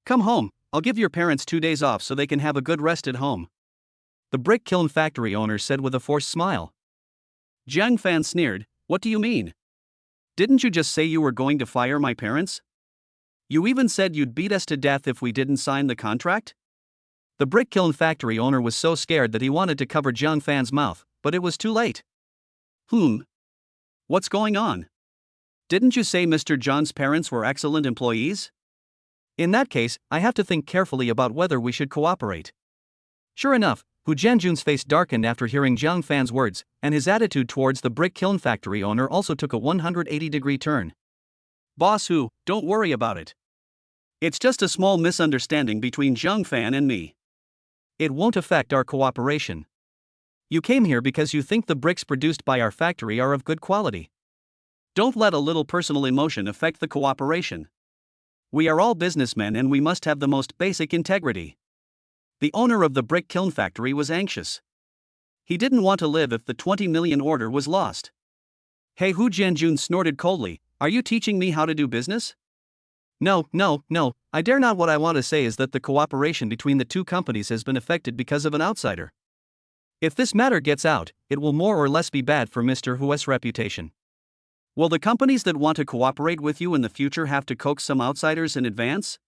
Come home, I'll give your parents 2 days off so they can have a good rest at home. The brick kiln factory owner said with a forced smile. Zhang Fan sneered, what do you mean? Didn't you just say you were going to fire my parents? You even said you'd beat us to death if we didn't sign the contract? The brick kiln factory owner was so scared that he wanted to cover Zhang Fan's mouth, but it was too late. What's going on? Didn't you say Mr. John's parents were excellent employees? In that case, I have to think carefully about whether we should cooperate. Sure enough, Hu Jianjun's face darkened after hearing Zhang Fan's words, and his attitude towards the brick kiln factory owner also took a 180-degree turn. Boss Hu, don't worry about it. It's just a small misunderstanding between Zhang Fan and me. It won't affect our cooperation. You came here because you think the bricks produced by our factory are of good quality. Don't let a little personal emotion affect the cooperation. We are all businessmen and we must have the most basic integrity. The owner of the brick kiln factory was anxious. He didn't want to live if the 20 million order was lost. Hey, Hu Jianjun snorted coldly, are you teaching me how to do business? No, I dare not. What I want to say is that the cooperation between the two companies has been affected because of an outsider. If this matter gets out, it will more or less be bad for Mr. Hu's reputation. Will the companies that want to cooperate with you in the future have to coax some outsiders in advance?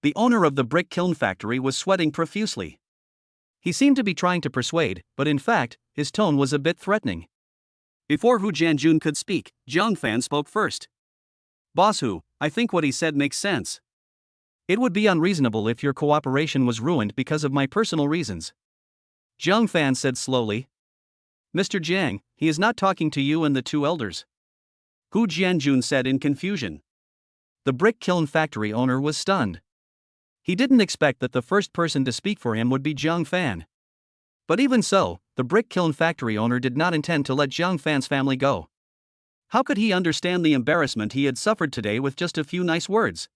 The owner of the brick kiln factory was sweating profusely. He seemed to be trying to persuade, but in fact, his tone was a bit threatening. Before Hu Jianjun could speak, Zhang Fan spoke first. Boss Hu, I think what he said makes sense. It would be unreasonable if your cooperation was ruined because of my personal reasons. Zhang Fan said slowly. Mr. Jiang, he is not talking to you and the two elders. Hu Jianjun said in confusion. The brick kiln factory owner was stunned. He didn't expect that the first person to speak for him would be Zhang Fan. But even so, the brick kiln factory owner did not intend to let Zhang Fan's family go. How could he understand the embarrassment he had suffered today with just a few nice words?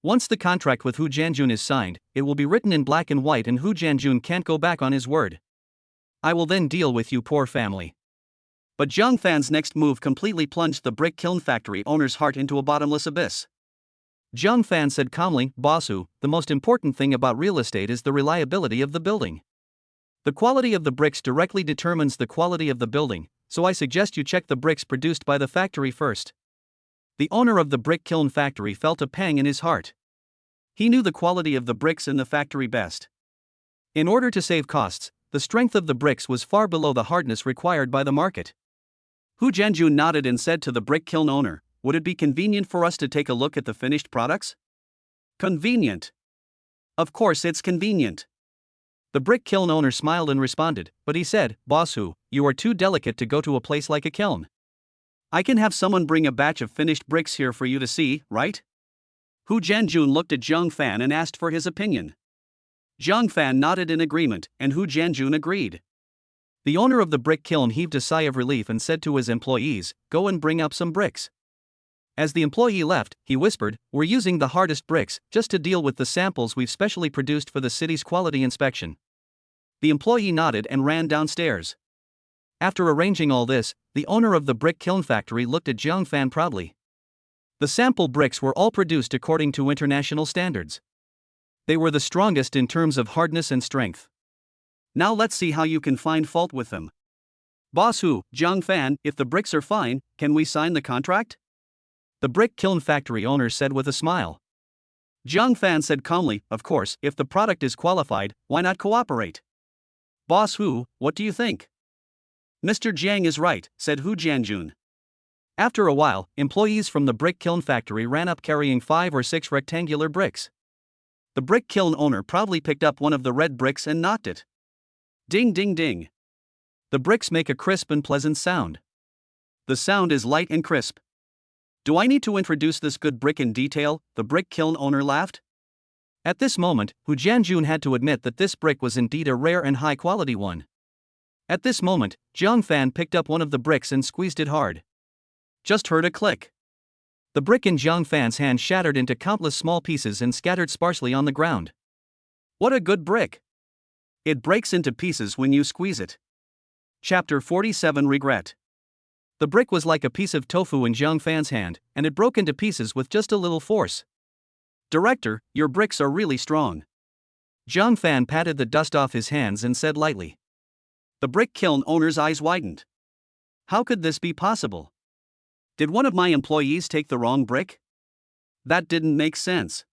Once the contract with Hu Jianjun is signed, it will be written in black and white and Hu Jianjun can't go back on his word. I will then deal with you, poor family. But Zhang Fan's next move completely plunged the brick kiln factory owner's heart into a bottomless abyss. Zhang Fan said calmly, Boss Hu, the most important thing about real estate is the reliability of the building. The quality of the bricks directly determines the quality of the building, so I suggest you check the bricks produced by the factory first. The owner of the brick kiln factory felt a pang in his heart. He knew the quality of the bricks in the factory best. In order to save costs, the strength of the bricks was far below the hardness required by the market. Hu Jianjun nodded and said to the brick kiln owner, would it be convenient for us to take a look at the finished products? Convenient. Of course it's convenient. The brick kiln owner smiled and responded, but he said, Boss Hu, you are too delicate to go to a place like a kiln. I can have someone bring a batch of finished bricks here for you to see, right? Hu Jianjun looked at Zhang Fan and asked for his opinion. Zhang Fan nodded in agreement, and Hu Jianjun agreed. The owner of the brick kiln heaved a sigh of relief and said to his employees, "Go and bring up some bricks." As the employee left, he whispered, "We're using the hardest bricks, just to deal with the samples we've specially produced for the city's quality inspection." The employee nodded and ran downstairs. After arranging all this, the owner of the brick kiln factory looked at Jiang Fan proudly. The sample bricks were all produced according to international standards. They were the strongest in terms of hardness and strength. Now let's see how you can find fault with them. "Boss Hu, Jiang Fan, if the bricks are fine, can we sign the contract?" The brick kiln factory owner said with a smile. Jiang Fan said calmly, "Of course, if the product is qualified, why not cooperate?" "Boss Hu, what do you think?" "Mr. Jiang is right," said Hu Jianjun. After a while, employees from the brick kiln factory ran up carrying 5 or 6 rectangular bricks. The brick kiln owner proudly picked up one of the red bricks and knocked it. Ding ding ding. The bricks make a crisp and pleasant sound. The sound is light and crisp. "Do I need to introduce this good brick in detail?" the brick kiln owner laughed. At this moment, Hu Jianjun had to admit that this brick was indeed a rare and high-quality one. At this moment, Jiang Fan picked up one of the bricks and squeezed it hard. Just heard a click. The brick in Jiang Fan's hand shattered into countless small pieces and scattered sparsely on the ground. What a good brick! It breaks into pieces when you squeeze it. Chapter 47 Regret. The brick was like a piece of tofu in Jiang Fan's hand, and it broke into pieces with just a little force. "Director, your bricks are really strong." Jiang Fan patted the dust off his hands and said lightly. The brick kiln owner's eyes widened. How could this be possible? Did one of my employees take the wrong brick? That didn't make sense.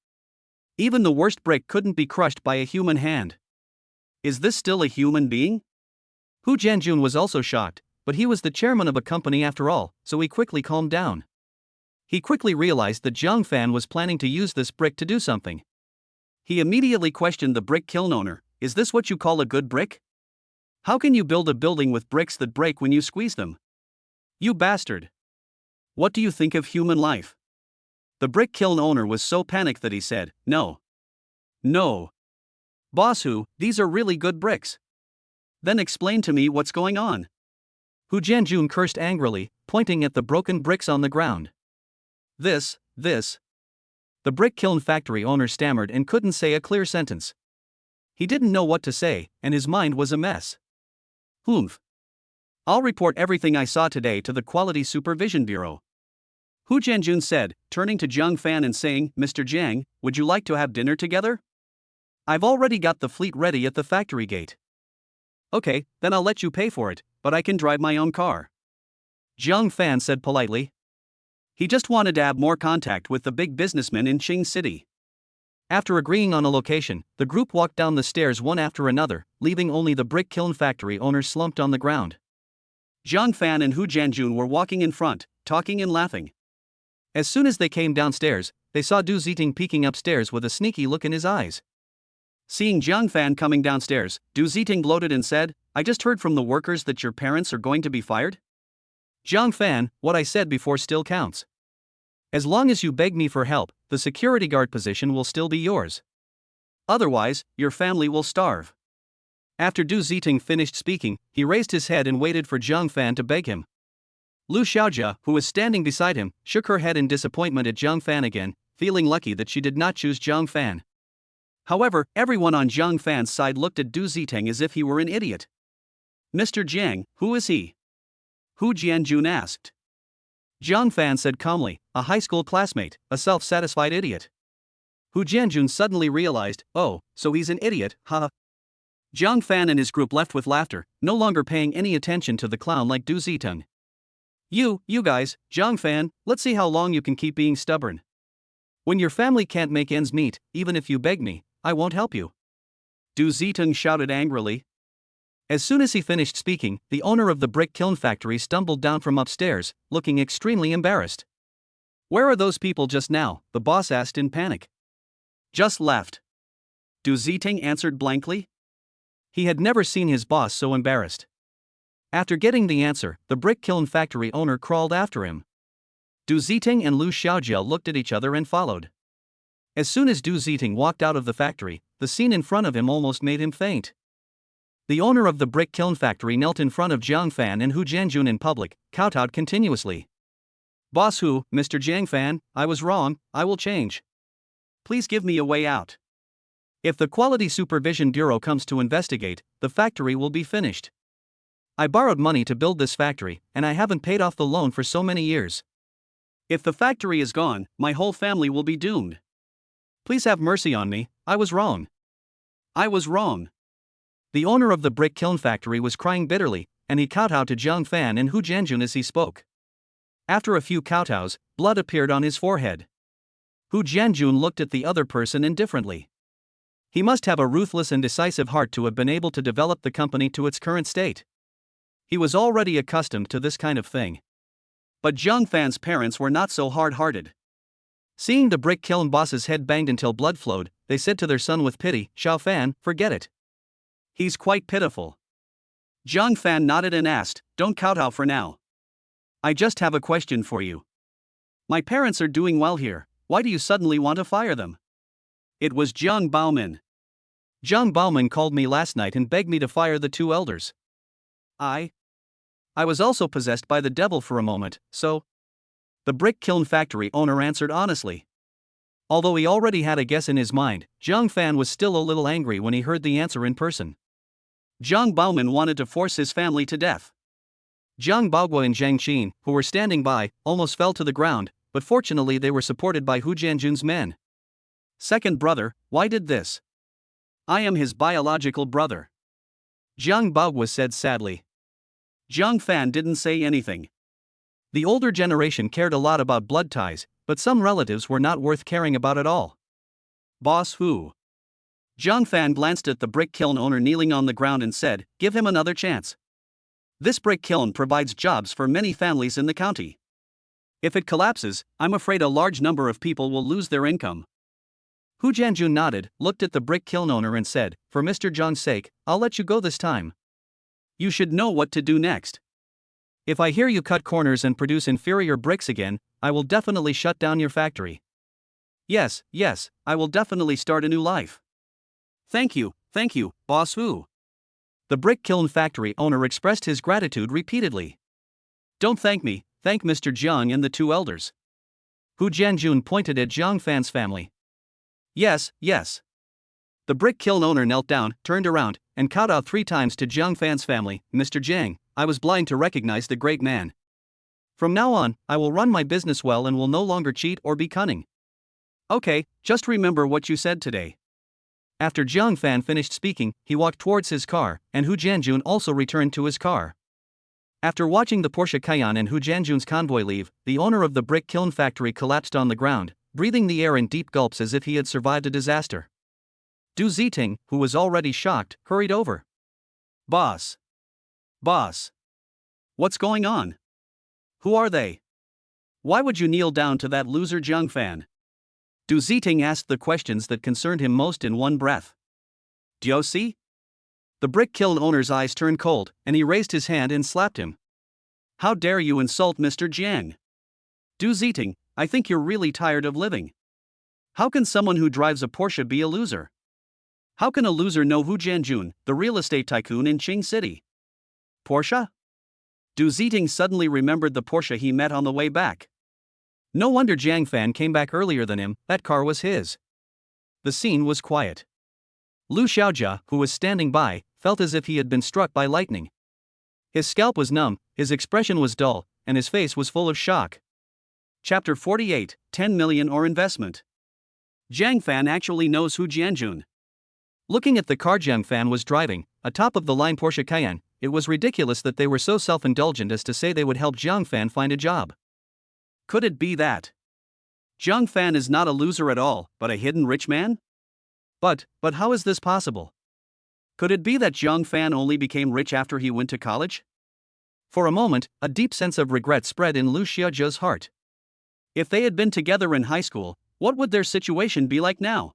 Even the worst brick couldn't be crushed by a human hand. Is this still a human being? Hu Jianjun was also shocked, but he was the chairman of a company after all, so he quickly calmed down. He quickly realized that Jiang Fan was planning to use this brick to do something. He immediately questioned the brick kiln owner, "Is this what you call a good brick? How can you build a building with bricks that break when you squeeze them? You bastard! What do you think of human life?" The brick kiln owner was so panicked that he said, "No. No. Boss Hu, these are really good bricks." "Then explain to me what's going on." Hu Jianjun cursed angrily, pointing at the broken bricks on the ground. This. The brick kiln factory owner stammered and couldn't say a clear sentence. He didn't know what to say, and his mind was a mess. "Humph. I'll report everything I saw today to the Quality Supervision Bureau," Hu Jianjun said, turning to Jiang Fan and saying, "Mr. Jiang, would you like to have dinner together? I've already got the fleet ready at the factory gate." "Okay, then I'll let you pay for it, but I can drive my own car," Jiang Fan said politely. He just wanted to have more contact with the big businessmen in Qing City. After agreeing on a location, the group walked down the stairs one after another, leaving only the brick kiln factory owner slumped on the ground. Jiang Fan and Hu Jianjun were walking in front, talking and laughing. As soon as they came downstairs, they saw Du Ziting peeking upstairs with a sneaky look in his eyes. Seeing Jiang Fan coming downstairs, Du Ziting gloated and said, "I just heard from the workers that your parents are going to be fired?" "Jiang Fan, what I said before still counts. As long as you beg me for help, the security guard position will still be yours. Otherwise, your family will starve." After Du Ziting finished speaking, he raised his head and waited for Jiang Fan to beg him. Lu Xiaojia, who was standing beside him, shook her head in disappointment at Jiang Fan again, feeling lucky that she did not choose Jiang Fan. However, everyone on Jiang Fan's side looked at Du Ziting as if he were an idiot. "Mr. Jiang, who is he?" Hu Jianjun asked. Jiang Fan said calmly, "A high school classmate, a self-satisfied idiot." Hu Jianjun suddenly realized, "Oh, so he's an idiot, huh?" Jiang Fan and his group left with laughter, no longer paying any attention to the clown like Du Ziting. You guys, Jiang Fan, let's see how long you can keep being stubborn. When your family can't make ends meet, even if you beg me, I won't help you," Du Ziting shouted angrily. As soon as he finished speaking, the owner of the brick kiln factory stumbled down from upstairs, looking extremely embarrassed. "Where are those people just now?" the boss asked in panic. "Just left," Du Ziting answered blankly. He had never seen his boss so embarrassed. After getting the answer, the brick kiln factory owner crawled after him. Du Ziting and Lu Xiaojia looked at each other and followed. As soon as Du Ziting walked out of the factory, the scene in front of him almost made him faint. The owner of the brick kiln factory knelt in front of Jiang Fan and Hu Jianjun in public, kowtowed continuously. Boss Hu, Mr. Jiang Fan, I was wrong, I will change. Please give me a way out. If the Quality Supervision Bureau comes to investigate, the factory will be finished. I borrowed money to build this factory, and I haven't paid off the loan for so many years. If the factory is gone, my whole family will be doomed. Please have mercy on me, I was wrong. I was wrong. The owner of the brick kiln factory was crying bitterly, and he kowtowed to Jiang Fan and Hu Jianjun as he spoke. After a few kowtows, blood appeared on his forehead. Hu Jianjun looked at the other person indifferently. He must have a ruthless and decisive heart to have been able to develop the company to its current state. He was already accustomed to this kind of thing. But Jiang Fan's parents were not so hard-hearted. Seeing the brick kiln boss's head banged until blood flowed, they said to their son with pity, Xiao Fan, forget it. He's quite pitiful. Jiang Fan nodded and asked, don't kowtow for now. I just have a question for you. My parents are doing well here, why do you suddenly want to fire them? It was Jiang Baoman. Jiang Baoman called me last night and begged me to fire the two elders. I was also possessed by the devil for a moment, so. The brick kiln factory owner answered honestly. Although he already had a guess in his mind, Jiang Fan was still a little angry when he heard the answer in person. Jiang Baoman wanted to force his family to death. Jiang Baoguo and Zhang Qin, who were standing by, almost fell to the ground, but fortunately they were supported by Hu Jianjun's men. Second brother, why did this? I am his biological brother. Jiang Baoguo said sadly. Jiang Fan didn't say anything. The older generation cared a lot about blood ties, but some relatives were not worth caring about at all. Boss Hu. Jiang Fan glanced at the brick kiln owner kneeling on the ground and said, give him another chance. This brick kiln provides jobs for many families in the county. If it collapses, I'm afraid a large number of people will lose their income. Hu Jianjun nodded, looked at the brick kiln owner and said, for Mr. Zhang's sake, I'll let you go this time. You should know what to do next. If I hear you cut corners and produce inferior bricks again, I will definitely shut down your factory. Yes, I will definitely start a new life. Thank you, Boss Hu. The brick kiln factory owner expressed his gratitude repeatedly. Don't thank me, thank Mr. Jiang and the two elders. Hu Jianjun pointed at Jiang Fan's family. Yes. The brick kiln owner knelt down, turned around, and kowtowed 3 times to Jiang Fan's family. Mr. Jiang, I was blind to recognize the great man. From now on, I will run my business well and will no longer cheat or be cunning. Okay, just remember what you said today. After Jiang Fan finished speaking, he walked towards his car, and Hu Jianjun also returned to his car. After watching the Porsche Cayenne and Hu Jianjun's convoy leave, the owner of the brick kiln factory collapsed on the ground, breathing the air in deep gulps as if he had survived a disaster. Du Ziting, who was already shocked, hurried over. Boss. What's going on? Who are they? Why would you kneel down to that loser Jiang Fan? Du Ziting asked the questions that concerned him most in one breath. Diosi? The brick kiln owner's eyes turned cold, and he raised his hand and slapped him. How dare you insult Mr. Jiang? Du Ziting, I think you're really tired of living. How can someone who drives a Porsche be a loser? How can a loser know Hu Jianjun, the real estate tycoon in Qing City? Porsche? Du Ziting suddenly remembered the Porsche he met on the way back. No wonder Jiang Fan came back earlier than him, that car was his. The scene was quiet. Lu Xiaojia, who was standing by, felt as if he had been struck by lightning. His scalp was numb, his expression was dull, and his face was full of shock. Chapter 48, 10 million or investment. Jiang Fan actually knows Hu Jianjun. Looking at the car Jiang Fan was driving, a top-of-the-line Porsche Cayenne, it was ridiculous that they were so self-indulgent as to say they would help Jiang Fan find a job. Could it be that Jiang Fan is not a loser at all, but a hidden rich man? But how is this possible? Could it be that Jiang Fan only became rich after he went to college? For a moment, a deep sense of regret spread in Lu Xiaojia's heart. If they had been together in high school, what would their situation be like now?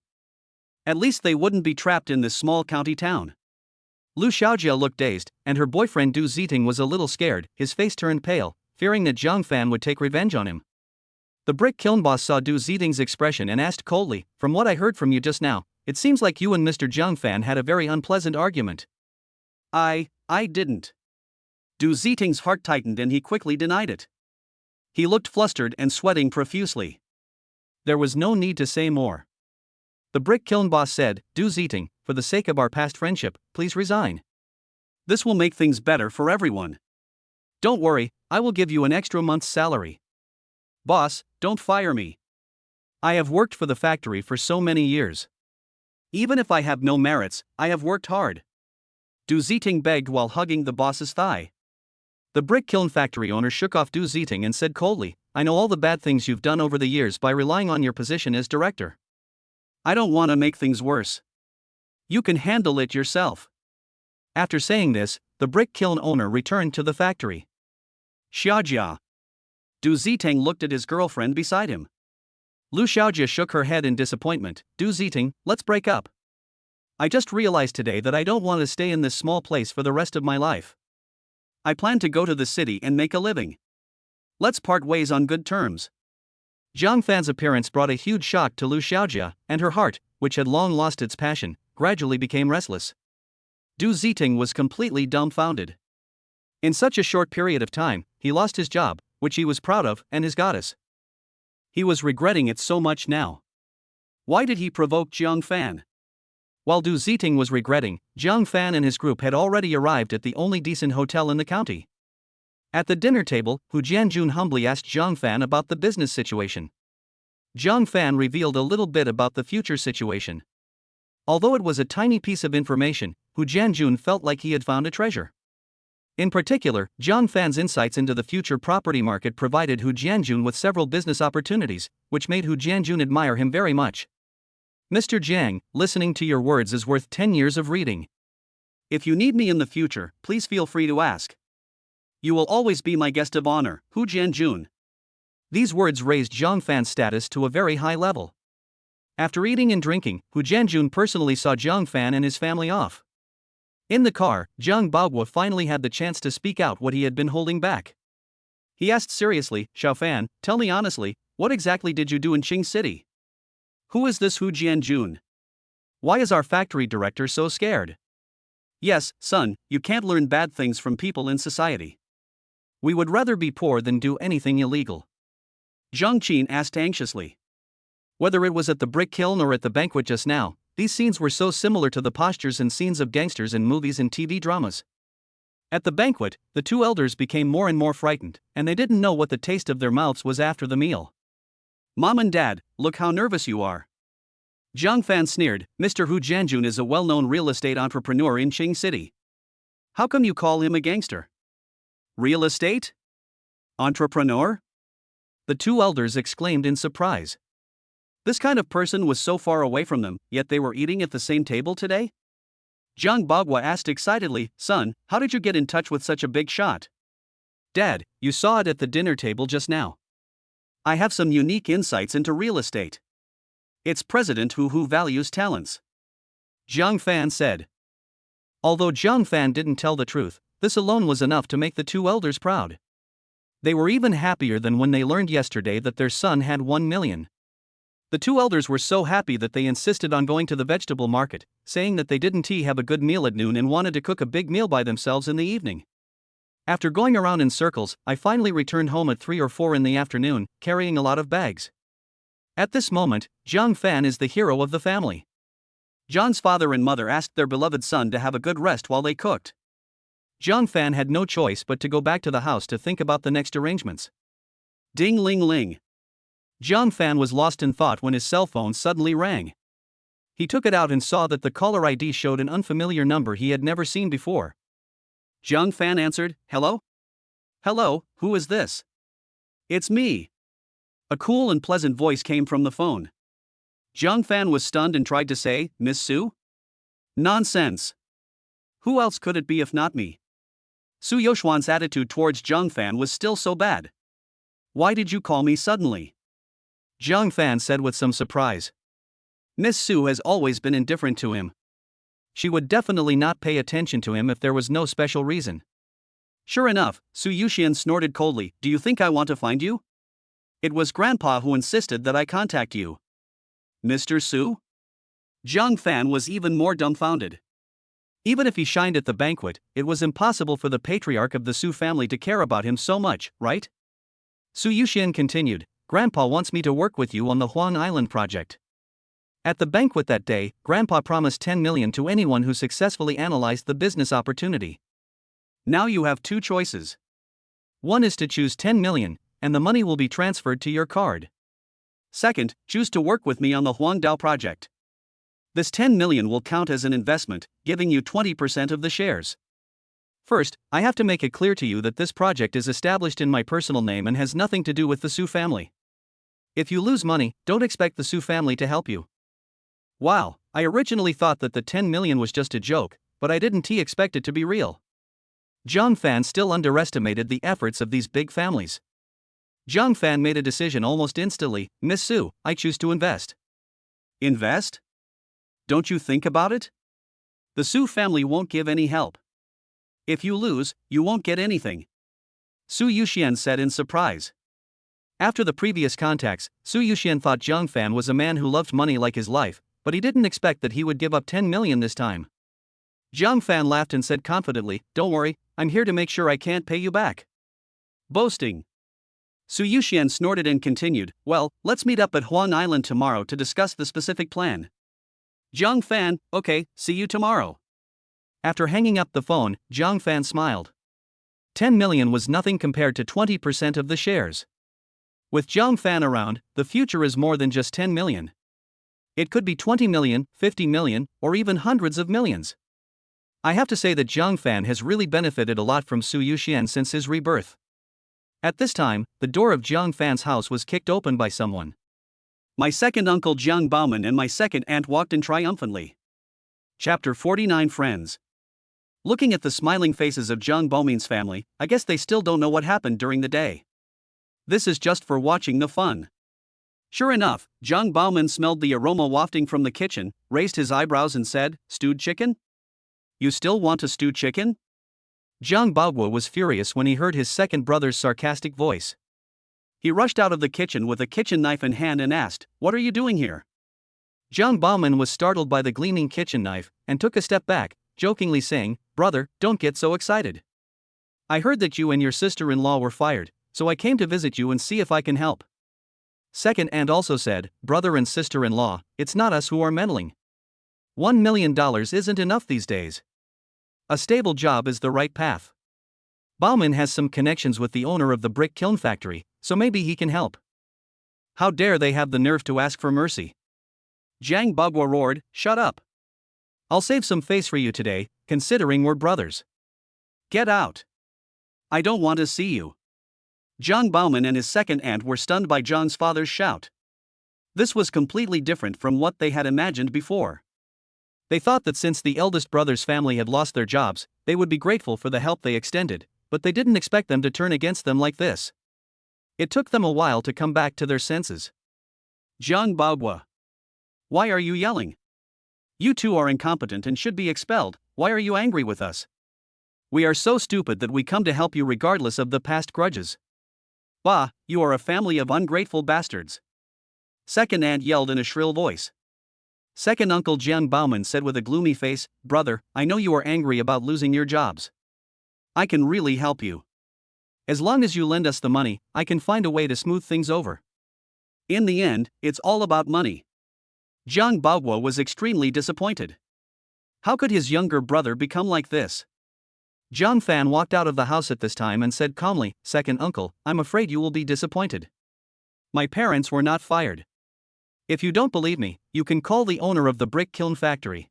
At least they wouldn't be trapped in this small county town. Lu Xiaojia looked dazed, and her boyfriend Du Ziting was a little scared, his face turned pale, fearing that Jiang Fan would take revenge on him. The brick kiln boss saw Du Ziting's expression and asked coldly, from what I heard from you just now, it seems like you and Mr. Jiang Fan had a very unpleasant argument. I didn't. Du Zitting's heart tightened and he quickly denied it. He looked flustered and sweating profusely. There was no need to say more. The brick kiln boss said, Du Zitting, for the sake of our past friendship, please resign. This will make things better for everyone. Don't worry, I will give you an extra month's salary. Boss, don't fire me. I have worked for the factory for so many years. Even if I have no merits, I have worked hard. Du Zitting begged while hugging the boss's thigh. The brick kiln factory owner shook off Du Zitting and said coldly, I know all the bad things you've done over the years by relying on your position as director. I don't want to make things worse. You can handle it yourself. After saying this, the brick kiln owner returned to the factory. Xiaojia. Du Zitting looked at his girlfriend beside him. Lu Xiaojia shook her head in disappointment. Du Zitting, let's break up. I just realized today that I don't want to stay in this small place for the rest of my life. I plan to go to the city and make a living. Let's part ways on good terms. Zhang Fan's appearance brought a huge shock to Lu Xiaojia, and her heart, which had long lost its passion, gradually became restless. Du Zitting was completely dumbfounded. In such a short period of time, he lost his job, which he was proud of, and his goddess. He was regretting it so much now. Why did he provoke Zhang Fan? While Du Zitting was regretting, Zhang Fan and his group had already arrived at the only decent hotel in the county. At the dinner table, Hu Jianjun humbly asked Zhang Fan about the business situation. Zhang Fan revealed a little bit about the future situation. Although it was a tiny piece of information, Hu Jianjun felt like he had found a treasure. In particular, Zhang Fan's insights into the future property market provided Hu Jianjun with several business opportunities, which made Hu Jianjun admire him very much. Mr. Jiang, listening to your words is worth 10 years of reading. If you need me in the future, please feel free to ask. You will always be my guest of honor, Hu Jianjun. These words raised Zhang Fan's status to a very high level. After eating and drinking, Hu Jianjun personally saw Zhang Fan and his family off. In the car, Zhang Baoguo finally had the chance to speak out what he had been holding back. He asked seriously, Xiao Fan, tell me honestly, what exactly did you do in Qing City? Who is this Hu Jianjun? Why is our factory director so scared? Yes, son, you can't learn bad things from people in society. We would rather be poor than do anything illegal. Zhang Qin asked anxiously. Whether it was at the brick kiln or at the banquet just now, these scenes were so similar to the postures and scenes of gangsters in movies and TV dramas. At the banquet, the two elders became more and more frightened, and they didn't know what the taste of their mouths was after the meal. Mom and Dad, look how nervous you are. Zhang Fan sneered, Mr. Hu Jianjun is a well-known real estate entrepreneur in Qing City. How come you call him a gangster? Real estate? Entrepreneur? The two elders exclaimed in surprise. This kind of person was so far away from them, yet they were eating at the same table today? Zhang Baoguo asked excitedly, Son, how did you get in touch with such a big shot? Dad, you saw it at the dinner table just now. I have some unique insights into real estate. It's President who values talents. Zhang Fan said. Although Zhang Fan didn't tell the truth, this alone was enough to make the two elders proud. They were even happier than when they learned yesterday that their son had 1 million. The two elders were so happy that they insisted on going to the vegetable market, saying that they didn't have a good meal at noon and wanted to cook a big meal by themselves in the evening. After going around in circles, I finally returned home at 3 or 4 in the afternoon, carrying a lot of bags. At this moment, Zhang Fan is the hero of the family. Zhang's father and mother asked their beloved son to have a good rest while they cooked. Zhang Fan had no choice but to go back to the house to think about the next arrangements. Ding ling ling. Zhang Fan was lost in thought when his cell phone suddenly rang. He took it out and saw that the caller ID showed an unfamiliar number he had never seen before. Zhang Fan answered, Hello? Hello, who is this? It's me. A cool and pleasant voice came from the phone. Zhang Fan was stunned and tried to say, Miss Su? Nonsense. Who else could it be if not me? Su Yoxuan's attitude towards Zhang Fan was still so bad. Why did you call me suddenly? Zhang Fan said with some surprise. Miss Su has always been indifferent to him. She would definitely not pay attention to him if there was no special reason. Sure enough, Su Yuxian snorted coldly, Do you think I want to find you? It was Grandpa who insisted that I contact you. Mr. Su? Zhang Fan was even more dumbfounded. Even if he shined at the banquet, it was impossible for the patriarch of the Su family to care about him so much, right? Su Yuxian continued, Grandpa wants me to work with you on the Huang Island project. At the banquet that day, Grandpa promised 10 million to anyone who successfully analyzed the business opportunity. Now you have two choices. One is to choose 10 million, and the money will be transferred to your card. Second, choose to work with me on the Huangdao project. This 10 million will count as an investment, giving you 20% of the shares. First, I have to make it clear to you that this project is established in my personal name and has nothing to do with the Su family. If you lose money, don't expect the Su family to help you. Wow, I originally thought that the 10 million was just a joke, but I didn't expect it to be real. Zhang Fan still underestimated the efforts of these big families. Zhang Fan made a decision almost instantly, Miss Su, I choose to invest. Invest? Don't you think about it? The Su family won't give any help. If you lose, you won't get anything. Su Yuxian said in surprise. After the previous contacts, Su Yuxian thought Zhang Fan was a man who loved money like his life, but he didn't expect that he would give up 10 million this time. Zhang Fan laughed and said confidently, Don't worry, I'm here to make sure I can't pay you back. Boasting. Su Yuxian snorted and continued, Well, let's meet up at Huang Island tomorrow to discuss the specific plan. Zhang Fan, okay, see you tomorrow. After hanging up the phone, Zhang Fan smiled. 10 million was nothing compared to 20% of the shares. With Zhang Fan around, the future is more than just 10 million. It could be 20 million, 50 million, or even hundreds of millions. I have to say that Zhang Fan has really benefited a lot from Su Yuxian since his rebirth. At this time, the door of Zhang Fan's house was kicked open by someone. My second uncle Jiang Baoman and my second aunt walked in triumphantly. Chapter 49 Friends. Looking at the smiling faces of Jiang Baoman's family, I guess they still don't know what happened during the day. This is just for watching the fun. Sure enough, Jiang Baoman smelled the aroma wafting from the kitchen, raised his eyebrows and said, Stewed chicken? You still want a stewed chicken? Jiang Baoguo was furious when he heard his second brother's sarcastic voice. He rushed out of the kitchen with a kitchen knife in hand and asked, What are you doing here? Jiang Baoman was startled by the gleaming kitchen knife, and took a step back, jokingly saying, Brother, don't get so excited. I heard that you and your sister-in-law were fired, so I came to visit you and see if I can help. Second aunt also said, Brother and sister-in-law, it's not us who are meddling. $1 million isn't enough these days. A stable job is the right path. Baoman has some connections with the owner of the brick kiln factory, so maybe he can help. How dare they have the nerve to ask for mercy? Jiang Baoguo roared, Shut up. I'll save some face for you today, considering we're brothers. Get out. I don't want to see you. Jiang Baoman and his second aunt were stunned by Jiang's father's shout. This was completely different from what they had imagined before. They thought that since the eldest brother's family had lost their jobs, they would be grateful for the help they extended, but they didn't expect them to turn against them like this. It took them a while to come back to their senses. Jiang Baoguo. Why are you yelling? You two are incompetent and should be expelled, why are you angry with us? We are so stupid that we come to help you regardless of the past grudges. Bah, you are a family of ungrateful bastards. Second aunt yelled in a shrill voice. Second uncle Jiang Baoman said with a gloomy face, Brother, I know you are angry about losing your jobs. I can really help you. As long as you lend us the money, I can find a way to smooth things over. In the end, it's all about money. Jiang Baoguo was extremely disappointed. How could his younger brother become like this? Zhang Fan walked out of the house at this time and said calmly, Second uncle, I'm afraid you will be disappointed. My parents were not fired. If you don't believe me, you can call the owner of the brick kiln factory.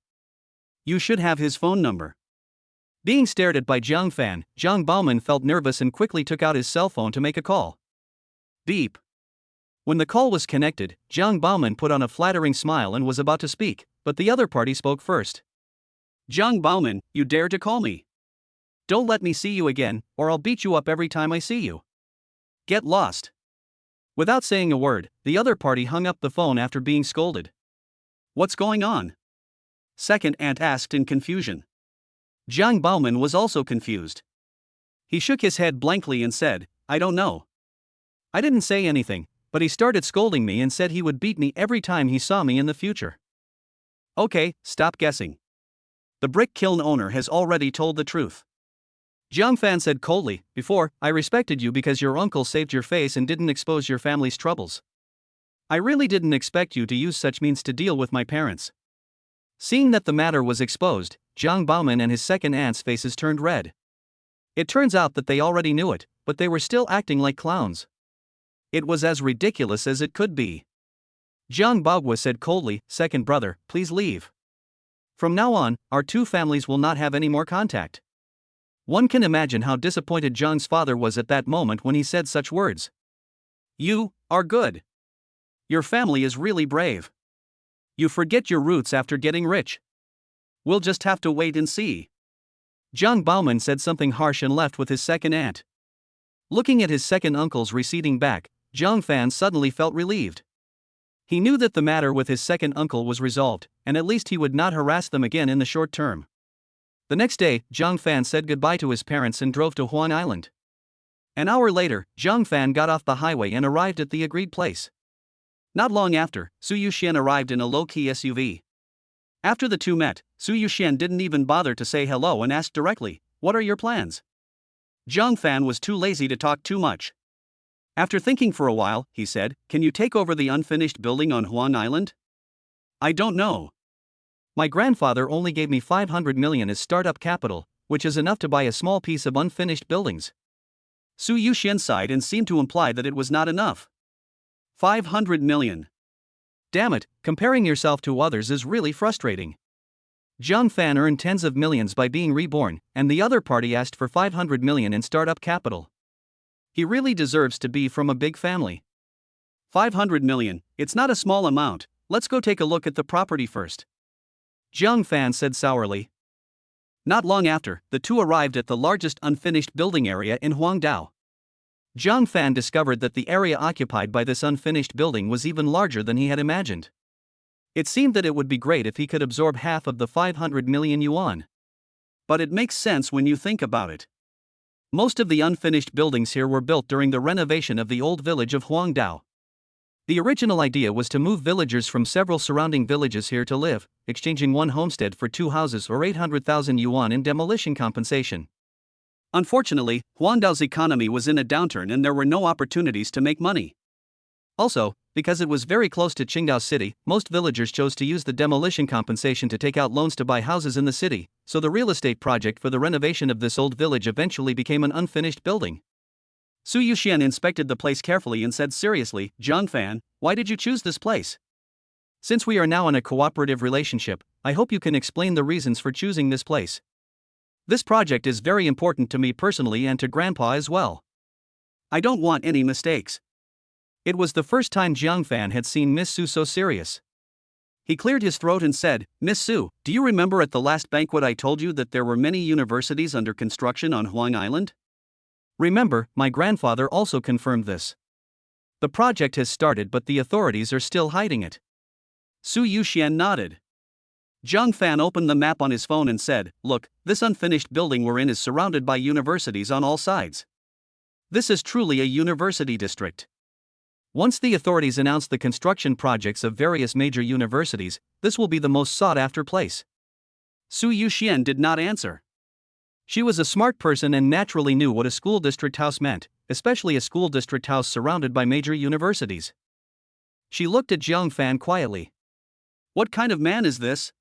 You should have his phone number. Being stared at by Zhang Fan, Jiang Baoman felt nervous and quickly took out his cell phone to make a call. Beep. When the call was connected, Jiang Baoman put on a flattering smile and was about to speak, but the other party spoke first. Jiang Baoman, you dare to call me? Don't let me see you again, or I'll beat you up every time I see you. Get lost. Without saying a word, the other party hung up the phone after being scolded. What's going on? Second aunt asked in confusion. Jiang Baoman was also confused. He shook his head blankly and said, I don't know. I didn't say anything, but he started scolding me and said he would beat me every time he saw me in the future. Okay, stop guessing. The brick kiln owner has already told the truth. Jiang Fan said coldly, before, I respected you because your uncle saved your face and didn't expose your family's troubles. I really didn't expect you to use such means to deal with my parents. Seeing that the matter was exposed, Jiang Baoman and his second aunt's faces turned red. It turns out that they already knew it, but they were still acting like clowns. It was as ridiculous as it could be. Jiang Bagua said coldly, second brother, please leave. From now on, our two families will not have any more contact. One can imagine how disappointed Jiang's father was at that moment when he said such words. You are good. Your family is really brave. You forget your roots after getting rich. We'll just have to wait and see. Jiang Baoman said something harsh and left with his second aunt. Looking at his second uncle's receding back, Jiang Fan suddenly felt relieved. He knew that the matter with his second uncle was resolved, and at least he would not harass them again in the short term. The next day, Jiang Fan said goodbye to his parents and drove to Huang Island. An hour later, Jiang Fan got off the highway and arrived at the agreed place. Not long after, Su Yuxian arrived in a low-key SUV. After the two met, Su Yuxian didn't even bother to say hello and asked directly, what are your plans? Jiang Fan was too lazy to talk too much. After thinking for a while, he said, can you take over the unfinished building on Huang Island? I don't know. My grandfather only gave me 500 million as startup capital, which is enough to buy a small piece of unfinished buildings. Su Yuxian sighed and seemed to imply that it was not enough. 500 million. Damn it, comparing yourself to others is really frustrating. Jiang Fan earned tens of millions by being reborn, and the other party asked for 500 million in startup capital. He really deserves to be from a big family. 500 million, it's not a small amount, let's go take a look at the property first. Jiang Fan said sourly. Not long after, the two arrived at the largest unfinished building area in Huangdao. Jiang Fan discovered that the area occupied by this unfinished building was even larger than he had imagined. It seemed that it would be great if he could absorb half of the 500 million yuan. But it makes sense when you think about it. Most of the unfinished buildings here were built during the renovation of the old village of Huangdao. The original idea was to move villagers from several surrounding villages here to live, exchanging one homestead for two houses or 800,000 yuan in demolition compensation. Unfortunately, Huangdao's economy was in a downturn and there were no opportunities to make money. Also, because it was very close to Qingdao City, most villagers chose to use the demolition compensation to take out loans to buy houses in the city, so the real estate project for the renovation of this old village eventually became an unfinished building. Su Yuxian inspected the place carefully and said seriously, Jiang Fan, why did you choose this place? Since we are now in a cooperative relationship, I hope you can explain the reasons for choosing this place. This project is very important to me personally and to Grandpa as well. I don't want any mistakes. It was the first time Jiang Fan had seen Miss Su so serious. He cleared his throat and said, Miss Su, do you remember at the last banquet I told you that there were many universities under construction on Huang Island? Remember, my grandfather also confirmed this. The project has started but the authorities are still hiding it. Su Yuxian nodded. Jiang Fan opened the map on his phone and said, look, this unfinished building we're in is surrounded by universities on all sides. This is truly a university district. Once the authorities announce the construction projects of various major universities, this will be the most sought-after place. Su Yuxian did not answer. She was a smart person and naturally knew what a school district house meant, especially a school district house surrounded by major universities. She looked at Jiang Fan quietly. What kind of man is this?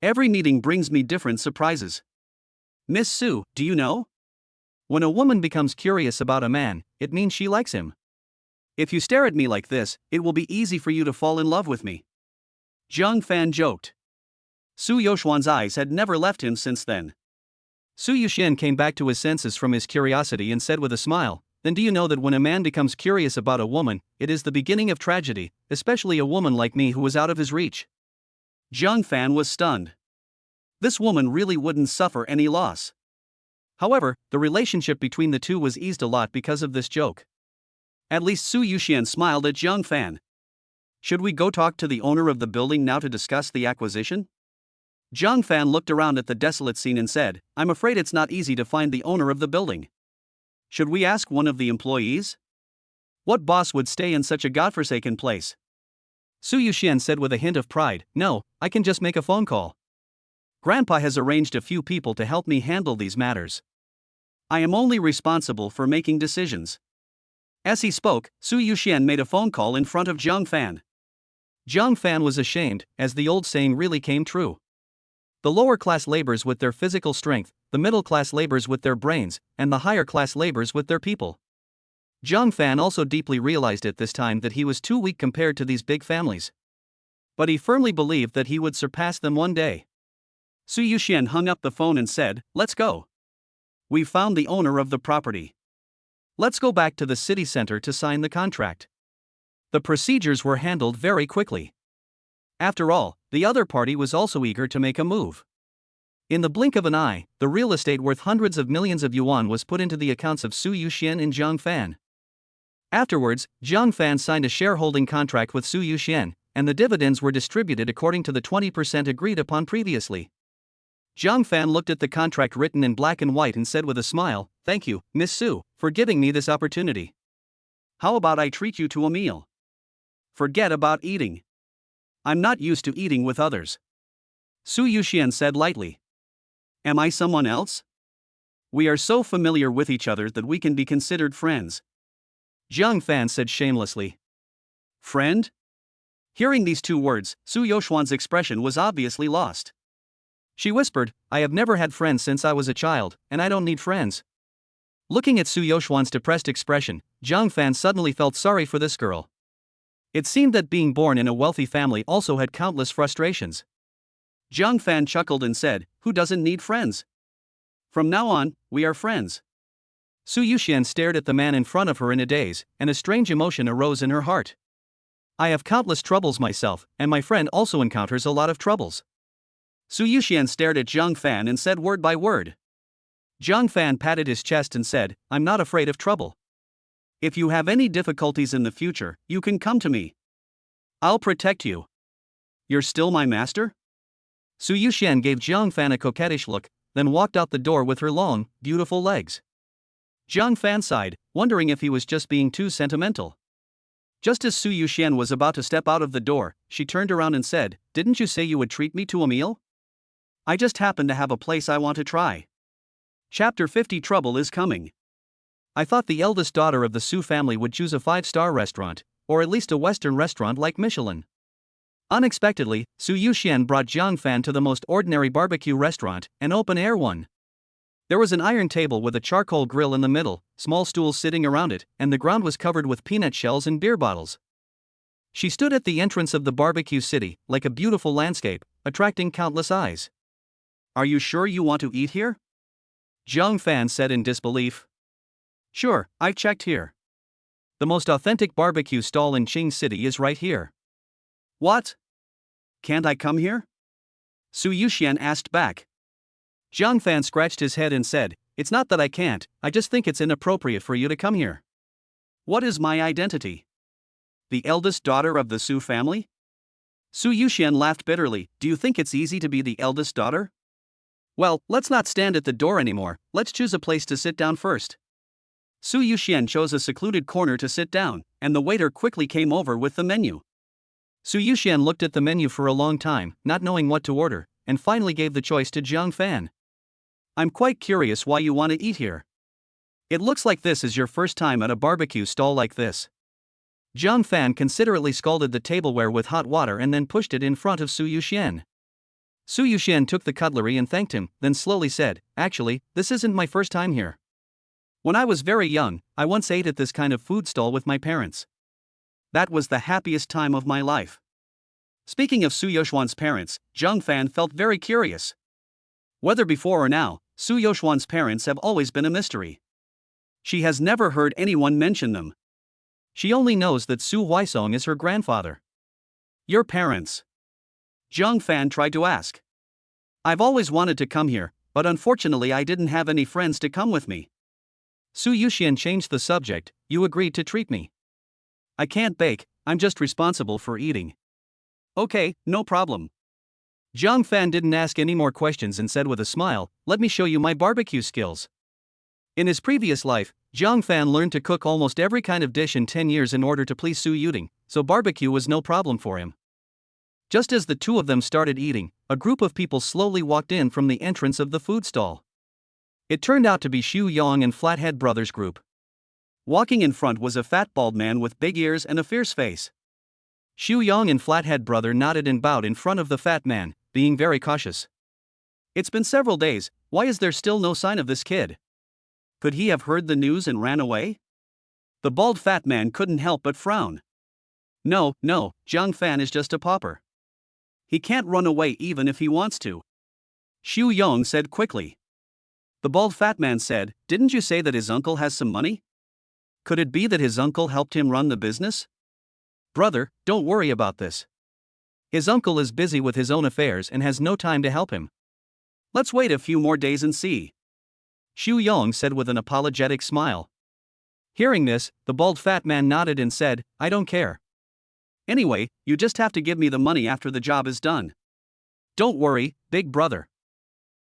Every meeting brings me different surprises. Miss Su, do you know? When a woman becomes curious about a man, it means she likes him. If you stare at me like this, it will be easy for you to fall in love with me. Jiang Fan joked. Su Yoxuan's eyes had never left him since then. Su Yuxian came back to his senses from his curiosity and said with a smile, then do you know that when a man becomes curious about a woman, it is the beginning of tragedy, especially a woman like me who was out of his reach? Jiang Fan was stunned. This woman really wouldn't suffer any loss. However, the relationship between the two was eased a lot because of this joke. At least Su Yuxian smiled at Jiang Fan. Should we go talk to the owner of the building now to discuss the acquisition? Jiang Fan looked around at the desolate scene and said, I'm afraid it's not easy to find the owner of the building. Should we ask one of the employees? What boss would stay in such a godforsaken place? Su Yuxian said with a hint of pride, no, I can just make a phone call. Grandpa has arranged a few people to help me handle these matters. I am only responsible for making decisions. As he spoke, Su Yuxian made a phone call in front of Jiang Fan. Jiang Fan was ashamed, as the old saying really came true. The lower class labors with their physical strength, the middle class labors with their brains, and the higher class labors with their people. Jiang Fan also deeply realized at this time that he was too weak compared to these big families. But he firmly believed that he would surpass them one day. Su Yuxian hung up the phone and said, "Let's go. We've found the owner of the property. Let's go back to the city center to sign the contract." The procedures were handled very quickly. After all, the other party was also eager to make a move. In the blink of an eye, the real estate worth hundreds of millions of yuan was put into the accounts of Su Yuxian and Jiang Fan. Afterwards, Jiang Fan signed a shareholding contract with Su Yuxian, and the dividends were distributed according to the 20% agreed upon previously. Jiang Fan looked at the contract written in black and white and said with a smile, "Thank you, Miss Su, for giving me this opportunity. How about I treat you to a meal? Forget about eating. I'm not used to eating with others." Su Yuxian said lightly. "Am I someone else? We are so familiar with each other that we can be considered friends." Jiang Fan said shamelessly. "Friend?" Hearing these two words, Su Yuxian's expression was obviously lost. She whispered, "I have never had friends since I was a child, and I don't need friends." Looking at Su Yuxian's depressed expression, Jiang Fan suddenly felt sorry for this girl. It seemed that being born in a wealthy family also had countless frustrations. Jiang Fan chuckled and said, "Who doesn't need friends? From now on, we are friends." Su Yuxian stared at the man in front of her in a daze, and a strange emotion arose in her heart. "I have countless troubles myself, and my friend also encounters a lot of troubles." Su Yuxian stared at Jiang Fan and said word by word. Jiang Fan patted his chest and said, "I'm not afraid of trouble. If you have any difficulties in the future, you can come to me. I'll protect you. You're still my master?" Su Yuxian gave Jiang Fan a coquettish look, then walked out the door with her long, beautiful legs. Jiang Fan sighed, wondering if he was just being too sentimental. Just as Su Yuxian was about to step out of the door, she turned around and said, "Didn't you say you would treat me to a meal? I just happen to have a place I want to try." Chapter 50 Trouble is Coming. I thought the eldest daughter of the Su family would choose a 5-star restaurant, or at least a Western restaurant like Michelin. Unexpectedly, Su Yuxian brought Jiang Fan to the most ordinary barbecue restaurant, an open-air one. There was an iron table with a charcoal grill in the middle, small stools sitting around it, and the ground was covered with peanut shells and beer bottles. She stood at the entrance of the barbecue city, like a beautiful landscape, attracting countless eyes. "Are you sure you want to eat here?" Jiang Fan said in disbelief. "Sure, I've checked here. The most authentic barbecue stall in Qing City is right here." "What? Can't I come here?" Su Yuxian asked back. Jiang Fan scratched his head and said, "It's not that I can't, I just think it's inappropriate for you to come here." "What is my identity? The eldest daughter of the Su family?" Su Yuxian laughed bitterly. "Do you think it's easy to be the eldest daughter? Well, let's not stand at the door anymore, let's choose a place to sit down first." Su Yuxian chose a secluded corner to sit down, and the waiter quickly came over with the menu. Su Yuxian looked at the menu for a long time, not knowing what to order, and finally gave the choice to Jiang Fan. "I'm quite curious why you want to eat here. It looks like this is your first time at a barbecue stall like this." Jiang Fan considerately scalded the tableware with hot water and then pushed it in front of Su Yuxian. Su Yuxian took the cutlery and thanked him, then slowly said, "Actually, this isn't my first time here. When I was very young, I once ate at this kind of food stall with my parents. That was the happiest time of my life." Speaking of Su Yuxian's parents, Jiang Fan felt very curious. Whether before or now, Su Yuxian's parents have always been a mystery. She has never heard anyone mention them. She only knows that Su Huaisong is her grandfather. "Your parents?" Jiang Fan tried to ask. "I've always wanted to come here, but unfortunately I didn't have any friends to come with me." Su Yuxian changed the subject. "You agreed to treat me." "I can't bake, I'm just responsible for eating." "Okay, no problem." Jiang Fan didn't ask any more questions and said with a smile, "Let me show you my barbecue skills." In his previous life, Jiang Fan learned to cook almost every kind of dish in 10 years in order to please Su Yuting, so barbecue was no problem for him. Just as the two of them started eating, a group of people slowly walked in from the entrance of the food stall. It turned out to be Xu Yong and Flathead Brothers group. Walking in front was a fat bald man with big ears and a fierce face. Xu Yong and Flathead Brother nodded and bowed in front of the fat man, being very cautious. It's been several days, why is there still no sign of this kid? Could he have heard the news and ran away? The bald fat man couldn't help but frown. No, Jiang Fan is just a pauper. He can't run away even if he wants to. Xu Yong said quickly. The bald fat man said, didn't you say that his uncle has some money? Could it be that his uncle helped him run the business? Brother, don't worry about this. His uncle is busy with his own affairs and has no time to help him. Let's wait a few more days and see. Xu Yong said with an apologetic smile. Hearing this, the bald fat man nodded and said, I don't care. Anyway, you just have to give me the money after the job is done. Don't worry, big brother.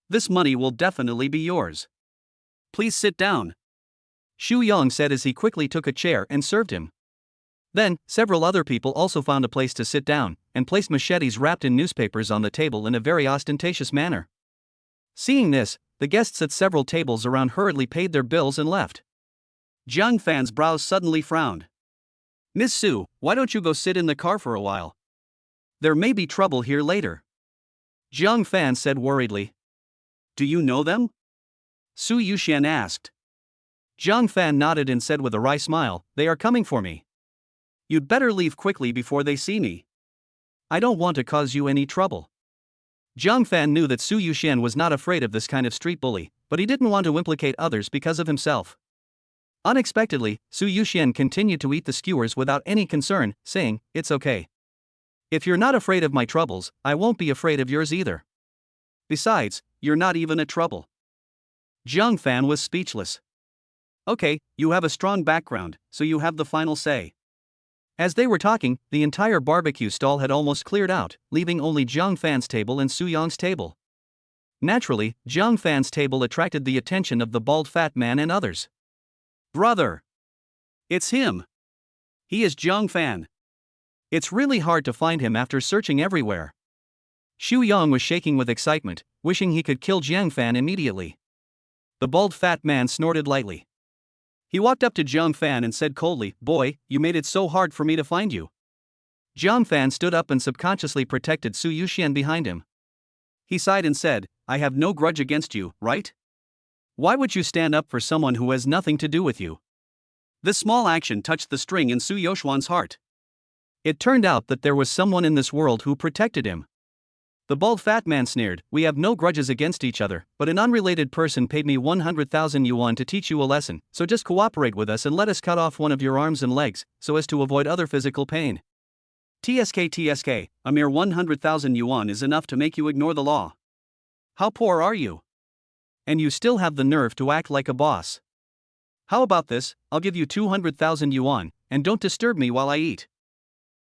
This money will definitely be yours. Please sit down. Xu Yong said as he quickly took a chair and served him. Then, several other people also found a place to sit down, and placed machetes wrapped in newspapers on the table in a very ostentatious manner. Seeing this, the guests at several tables around hurriedly paid their bills and left. Jiang Fan's brows suddenly frowned. Miss Su, why don't you go sit in the car for a while? There may be trouble here later. Jiang Fan said worriedly. Do you know them? Su Yuxian asked. Jiang Fan nodded and said with a wry smile, they are coming for me. You'd better leave quickly before they see me. I don't want to cause you any trouble. Jiang Fan knew that Su Yuxian was not afraid of this kind of street bully, but he didn't want to implicate others because of himself. Unexpectedly, Su Yuxian continued to eat the skewers without any concern, saying, it's okay. If you're not afraid of my troubles, I won't be afraid of yours either. Besides, you're not even a trouble. Jiang Fan was speechless. Okay, you have a strong background, so you have the final say. As they were talking, the entire barbecue stall had almost cleared out, leaving only Jiang Fan's table and Su Yong's table. Naturally, Jiang Fan's table attracted the attention of the bald fat man and others. Brother! It's him! He is Jiang Fan. It's really hard to find him after searching everywhere. Xu Yong was shaking with excitement, wishing he could kill Jiang Fan immediately. The bald fat man snorted lightly. He walked up to Jiang Fan and said coldly, boy, you made it so hard for me to find you. Jiang Fan stood up and subconsciously protected Su Yuxian behind him. He sighed and said, I have no grudge against you, right? Why would you stand up for someone who has nothing to do with you? This small action touched the string in Su Yuxian's heart. It turned out that there was someone in this world who protected him. The bald fat man sneered, we have no grudges against each other, but an unrelated person paid me 100,000 yuan to teach you a lesson, so just cooperate with us and let us cut off one of your arms and legs, so as to avoid other physical pain. TSK, a mere 100,000 yuan is enough to make you ignore the law. How poor are you? And you still have the nerve to act like a boss. How about this, I'll give you 200,000 yuan, and don't disturb me while I eat.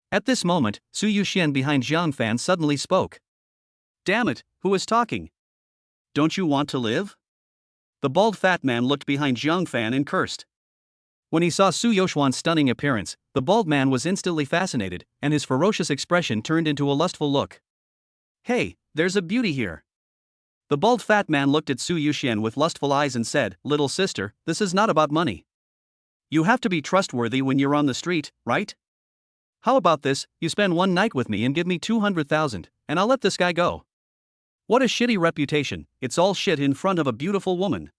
At this moment, Su Yuxian behind Jiang Fan suddenly spoke. Damn it, who is talking? Don't you want to live? The bald fat man looked behind Jiang Fan and cursed. When he saw Su Yuxian's stunning appearance, the bald man was instantly fascinated, and his ferocious expression turned into a lustful look. Hey, there's a beauty here. The bald fat man looked at Su Yuxian with lustful eyes and said, little sister, this is not about money. You have to be trustworthy when you're on the street, right? How about this, you spend one night with me and give me 200,000, and I'll let this guy go. What a shitty reputation, it's all shit in front of a beautiful woman.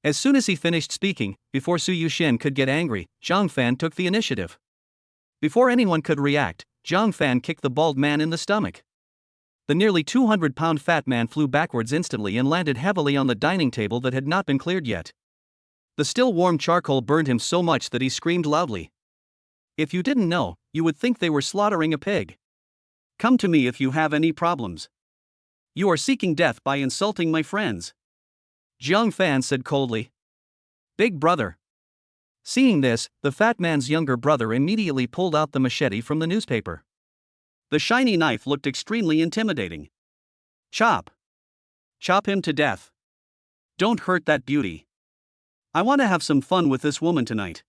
As soon as he finished speaking, before Su Yuxian could get angry, Jiang Fan took the initiative. Before anyone could react, Jiang Fan kicked the bald man in the stomach. The nearly 200-pound fat man flew backwards instantly and landed heavily on the dining table that had not been cleared yet. The still warm charcoal burned him so much that he screamed loudly. If you didn't know, you would think they were slaughtering a pig. Come to me if you have any problems. You are seeking death by insulting my friends. Jiang Fan said coldly. Big brother. Seeing this, the fat man's younger brother immediately pulled out the machete from the newspaper. The shiny knife looked extremely intimidating. Chop. Chop him to death. Don't hurt that beauty. I want to have some fun with this woman tonight.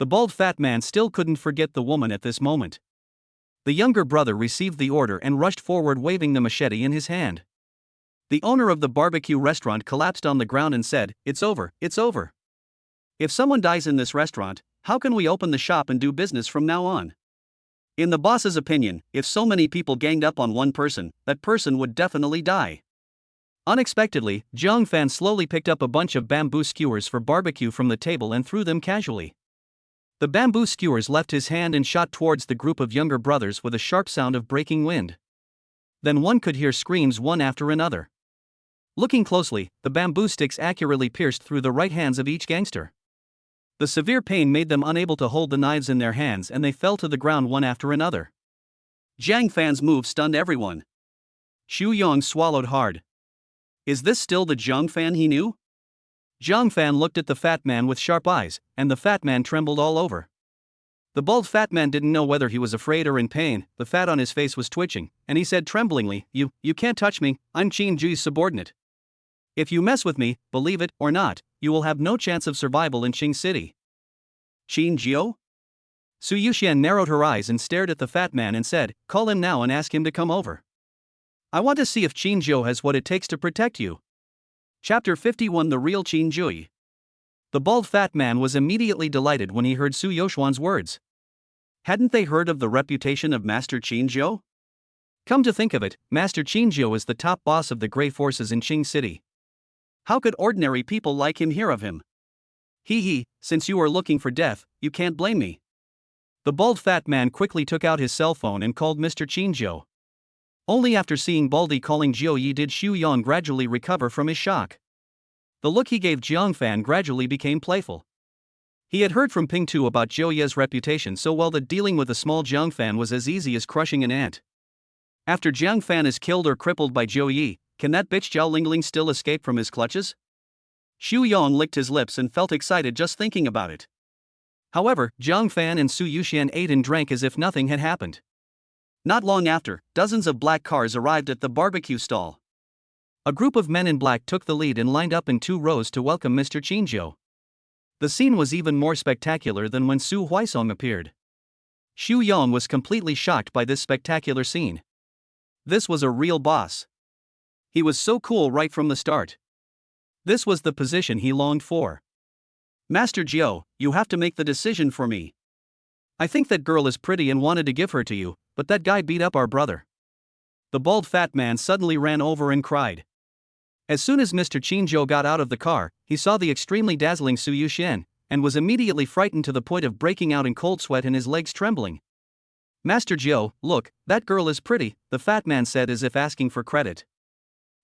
The bald fat man still couldn't forget the woman at this moment. The younger brother received the order and rushed forward waving the machete in his hand. The owner of the barbecue restaurant collapsed on the ground and said, "It's over, it's over. If someone dies in this restaurant, how can we open the shop and do business from now on?" In the boss's opinion, if so many people ganged up on one person, that person would definitely die. Unexpectedly, Jiang Fan slowly picked up a bunch of bamboo skewers for barbecue from the table and threw them casually. The bamboo skewers left his hand and shot towards the group of younger brothers with a sharp sound of breaking wind. Then one could hear screams one after another. Looking closely, the bamboo sticks accurately pierced through the right hands of each gangster. The severe pain made them unable to hold the knives in their hands and they fell to the ground one after another. Jiang Fan's move stunned everyone. Xu Yong swallowed hard. Is this still the Jiang Fan he knew? Jiang Fan looked at the fat man with sharp eyes, and the fat man trembled all over. The bald fat man didn't know whether he was afraid or in pain. The fat on his face was twitching, and he said tremblingly, You can't touch me, I'm Qin Ju's subordinate. If you mess with me, believe it or not, you will have no chance of survival in Qing City. Qin Jiu? Su Yuxian narrowed her eyes and stared at the fat man and said, Call him now and ask him to come over. I want to see if Qin Jiu has what it takes to protect you. Chapter 51 The Real Qin Jui. The bald fat man was immediately delighted when he heard Su Yoshuan's words. Hadn't they heard of the reputation of Master Qin Jiu? Come to think of it, Master Qin Jiu is the top boss of the Grey Forces in Qing City. How could ordinary people like him hear of him? He, since you are looking for death, you can't blame me. The bald fat man quickly took out his cell phone and called Mr. Qin Jiu. Only after seeing Baldy calling Jiu Yi did Xu Yong gradually recover from his shock. The look he gave Jiang Fan gradually became playful. He had heard from Ping Tu about Jiu Ye's reputation so well that dealing with a small Jiang Fan was as easy as crushing an ant. After Jiang Fan is killed or crippled by Jiu Yi, can that bitch Zhao Lingling still escape from his clutches? Xu Yong licked his lips and felt excited just thinking about it. However, Jiang Fan and Su Yuxian ate and drank as if nothing had happened. Not long after, dozens of black cars arrived at the barbecue stall. A group of men in black took the lead and lined up in 2 rows to welcome Mr. Qin Jiu. The scene was even more spectacular than when Su Huaisong appeared. Xu Yong was completely shocked by this spectacular scene. This was a real boss. He was so cool right from the start. This was the position he longed for. Master Jiu, you have to make the decision for me. I think that girl is pretty and wanted to give her to you, but that guy beat up our brother. The bald fat man suddenly ran over and cried. As soon as Mr. Qin Jiu got out of the car, he saw the extremely dazzling Su Yuxian, and was immediately frightened to the point of breaking out in cold sweat and his legs trembling. Master Jiu, look, that girl is pretty, the fat man said as if asking for credit.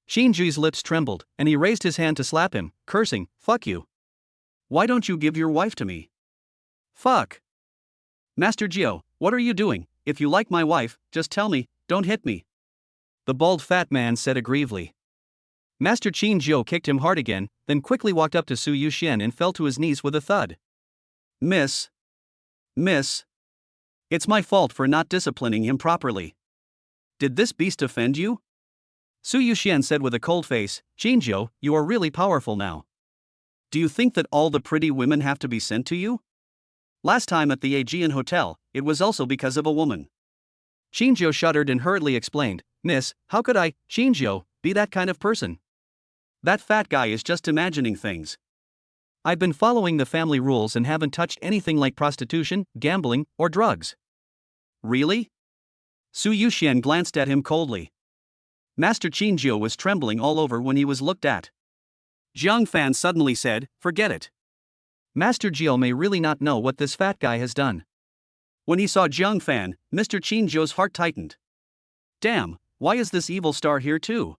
Qin Jiu's lips trembled, and he raised his hand to slap him, cursing, Fuck you. Why don't you give your wife to me? Fuck. Master Jiu, what are you doing? If you like my wife, just tell me, don't hit me. The bald fat man said aggrievedly. Master Qin Jiu kicked him hard again, then quickly walked up to Su Yuxian and fell to his knees with a thud. Miss. It's my fault for not disciplining him properly. Did this beast offend you? Su Yuxian said with a cold face, Qin Jiu, you are really powerful now. Do you think that all the pretty women have to be sent to you? Last time at the Aegean Hotel, it was also because of a woman. Qin Jiu shuddered and hurriedly explained, Miss, how could I, Qin Jiu, be that kind of person? That fat guy is just imagining things. I've been following the family rules and haven't touched anything like prostitution, gambling, or drugs. Really? Su Yuxian glanced at him coldly. Master Qin Jiu was trembling all over when he was looked at. Jiang Fan suddenly said, Forget it. Master Jiu may really not know what this fat guy has done. When he saw Jiang Fan, Mr. Qin Jiu's heart tightened. Damn, why is this evil star here too?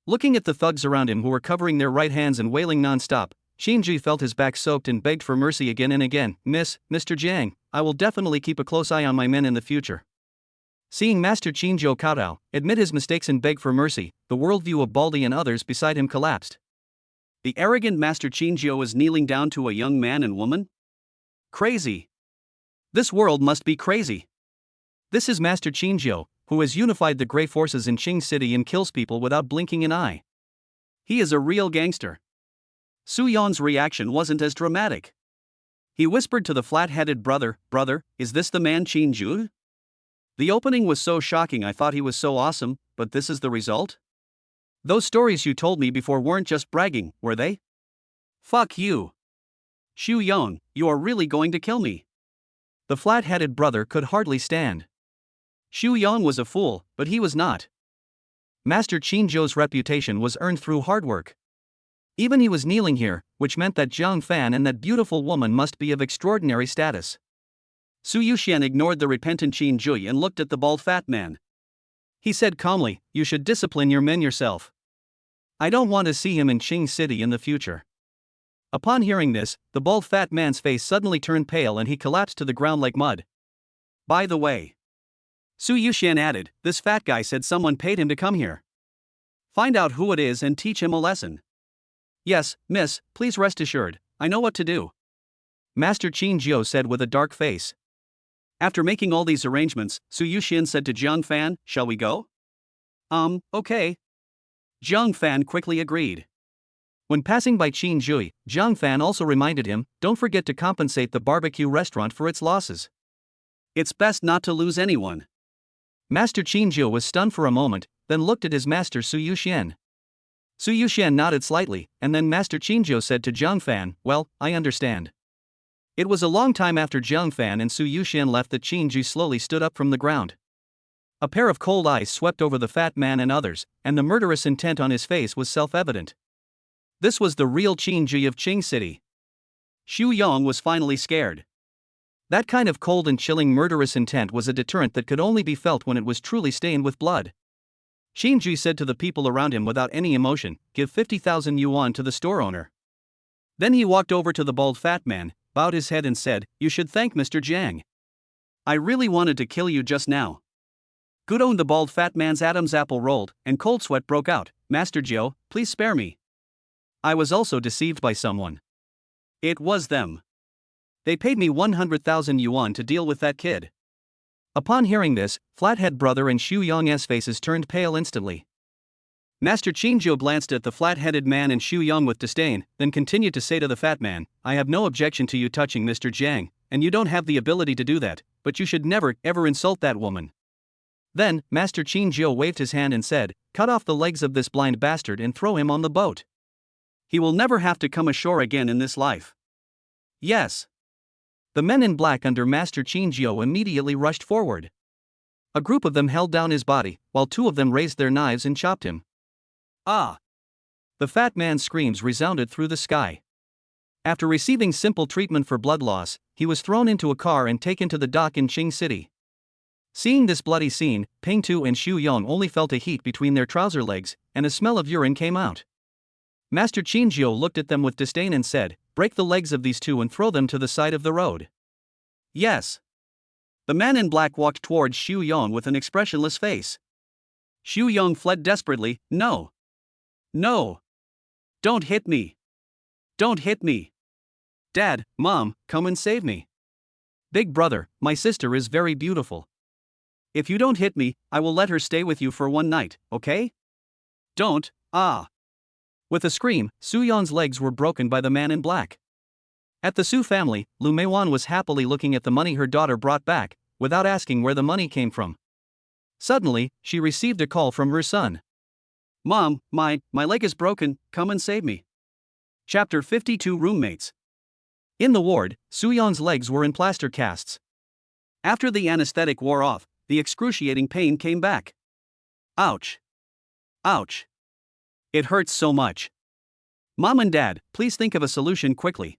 Looking at the thugs around him who were covering their right hands and wailing non-stop, Qin Ji felt his back soaked and begged for mercy again and again. Mr. Jiang, I will definitely keep a close eye on my men in the future. Seeing Master Qin Jiu kowtow, admit his mistakes and beg for mercy, the worldview of Baldy and others beside him collapsed. The arrogant Master Qin Jiu is kneeling down to a young man and woman? Crazy. This world must be crazy. This is Master Qin Jiu, who has unified the Grey Forces in Qing City and kills people without blinking an eye. He is a real gangster. Su Yon's reaction wasn't as dramatic. He whispered to the flat-headed brother, Brother, is this the man Qin Jiu? The opening was so shocking I thought he was so awesome, but this is the result? Those stories you told me before weren't just bragging, were they? Fuck you. Xu Yong, you are really going to kill me. The flat-headed brother could hardly stand. Xu Yong was a fool, but he was not. Master Qin Zhou's reputation was earned through hard work. Even he was kneeling here, which meant that Zhang Fan and that beautiful woman must be of extraordinary status. Su Yuxian ignored the repentant Qin Zhui and looked at the bald fat man. He said calmly, "You should discipline your men yourself. I don't want to see him in Qing City in the future." Upon hearing this, the bald fat man's face suddenly turned pale and he collapsed to the ground like mud. By the way, Su Yuxian added, "This fat guy said someone paid him to come here. Find out who it is and teach him a lesson." "Yes, miss, please rest assured, I know what to do," Master Qin Zhou said with a dark face. After making all these arrangements, Su Yuxian said to Zhang Fan, "Shall we go?" Okay. Zhang Fan quickly agreed. When passing by Qin Zhui, Zhang Fan also reminded him, "Don't forget to compensate the barbecue restaurant for its losses. It's best not to lose anyone." Master Qin Zhou was stunned for a moment, then looked at his master Su Yuxian. Su Yuxian nodded slightly, and then Master Qin Zhou said to Zhang Fan, "Well, I understand." It was a long time after Zhang Fan and Su Yuxian left that Qin Zhui slowly stood up from the ground. A pair of cold eyes swept over the fat man and others, and the murderous intent on his face was self-evident. This was the real Qin Zhui of Qing City. Xu Yong was finally scared. That kind of cold and chilling murderous intent was a deterrent that could only be felt when it was truly stained with blood. Qin Zhui said to the people around him without any emotion, "Give 50,000 yuan to the store owner." Then he walked over to the bald fat man, bowed his head and said, "You should thank Mr. Jiang. I really wanted to kill you just now." Good owned the bald fat man's Adam's apple rolled, and cold sweat broke out. "Master Jiao, please spare me. I was also deceived by someone. It was them. They paid me 100,000 yuan to deal with that kid." Upon hearing this, Flathead Brother and Xu Yong's faces turned pale instantly. Master Qin Zhou glanced at the flat-headed man and Xu Yong with disdain, then continued to say to the fat man, "I have no objection to you touching Mr. Jiang, and you don't have the ability to do that, but you should never, ever insult that woman." Then, Master Qin Zhou waved his hand and said, "Cut off the legs of this blind bastard and throw him on the boat. He will never have to come ashore again in this life." Yes. The men in black under Master Qin Zhou immediately rushed forward. A group of them held down his body, while two of them raised their knives and chopped him. Ah! The fat man's screams resounded through the sky. After receiving simple treatment for blood loss, he was thrown into a car and taken to the dock in Qing City. Seeing this bloody scene, Peng Tu and Xu Yong only felt a heat between their trouser legs, and a smell of urine came out. Master Qin Zhou looked at them with disdain and said, "Break the legs of these two and throw them to the side of the road." Yes. The man in black walked towards Xu Yong with an expressionless face. Xu Yong fled desperately. "No. No. Don't hit me. Don't hit me. Dad, Mom, come and save me. Big brother, my sister is very beautiful. If you don't hit me, I will let her stay with you for one night, okay? Don't, ah." With a scream, Su Yong's legs were broken by the man in black. At the Su family, Lu Meiwan was happily looking at the money her daughter brought back, without asking where the money came from. Suddenly, she received a call from her son. "Mom, my leg is broken, come and save me." Chapter 52 Roommates. In the ward, Su Yong's legs were in plaster casts. After the anesthetic wore off, the excruciating pain came back. Ouch. Ouch. It hurts so much. Mom and Dad, please think of a solution quickly.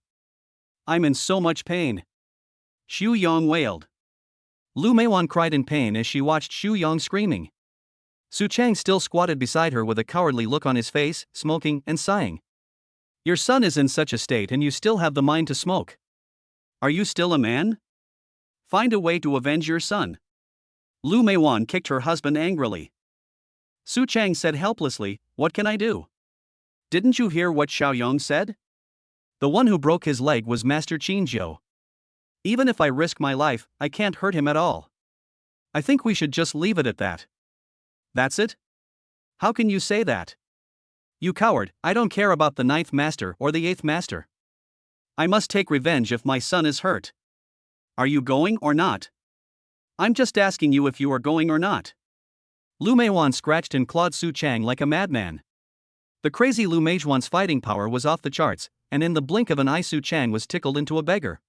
I'm in so much pain. Xu Yong wailed. Lu Meiwan cried in pain as she watched Xu Yong screaming. Su Chang still squatted beside her with a cowardly look on his face, smoking and sighing. Your son is in such a state and you still have the mind to smoke. Are you still a man? Find a way to avenge your son. Lu Meiwan kicked her husband angrily. Su Chang said helplessly, "What can I do? Didn't you hear what Xiao Yong said? The one who broke his leg was Master Qin Zhou. Even if I risk my life, I can't hurt him at all. I think we should just leave it at that." That's it? How can you say that? You coward, I don't care about the 9th master or the 8th master. I must take revenge if my son is hurt. Are you going or not? I'm just asking you if you are going or not. Lu Meiwan scratched and clawed Su Chang like a madman. The crazy Lu Meiwan's fighting power was off the charts, and in the blink of an eye Su Chang was tickled into a beggar.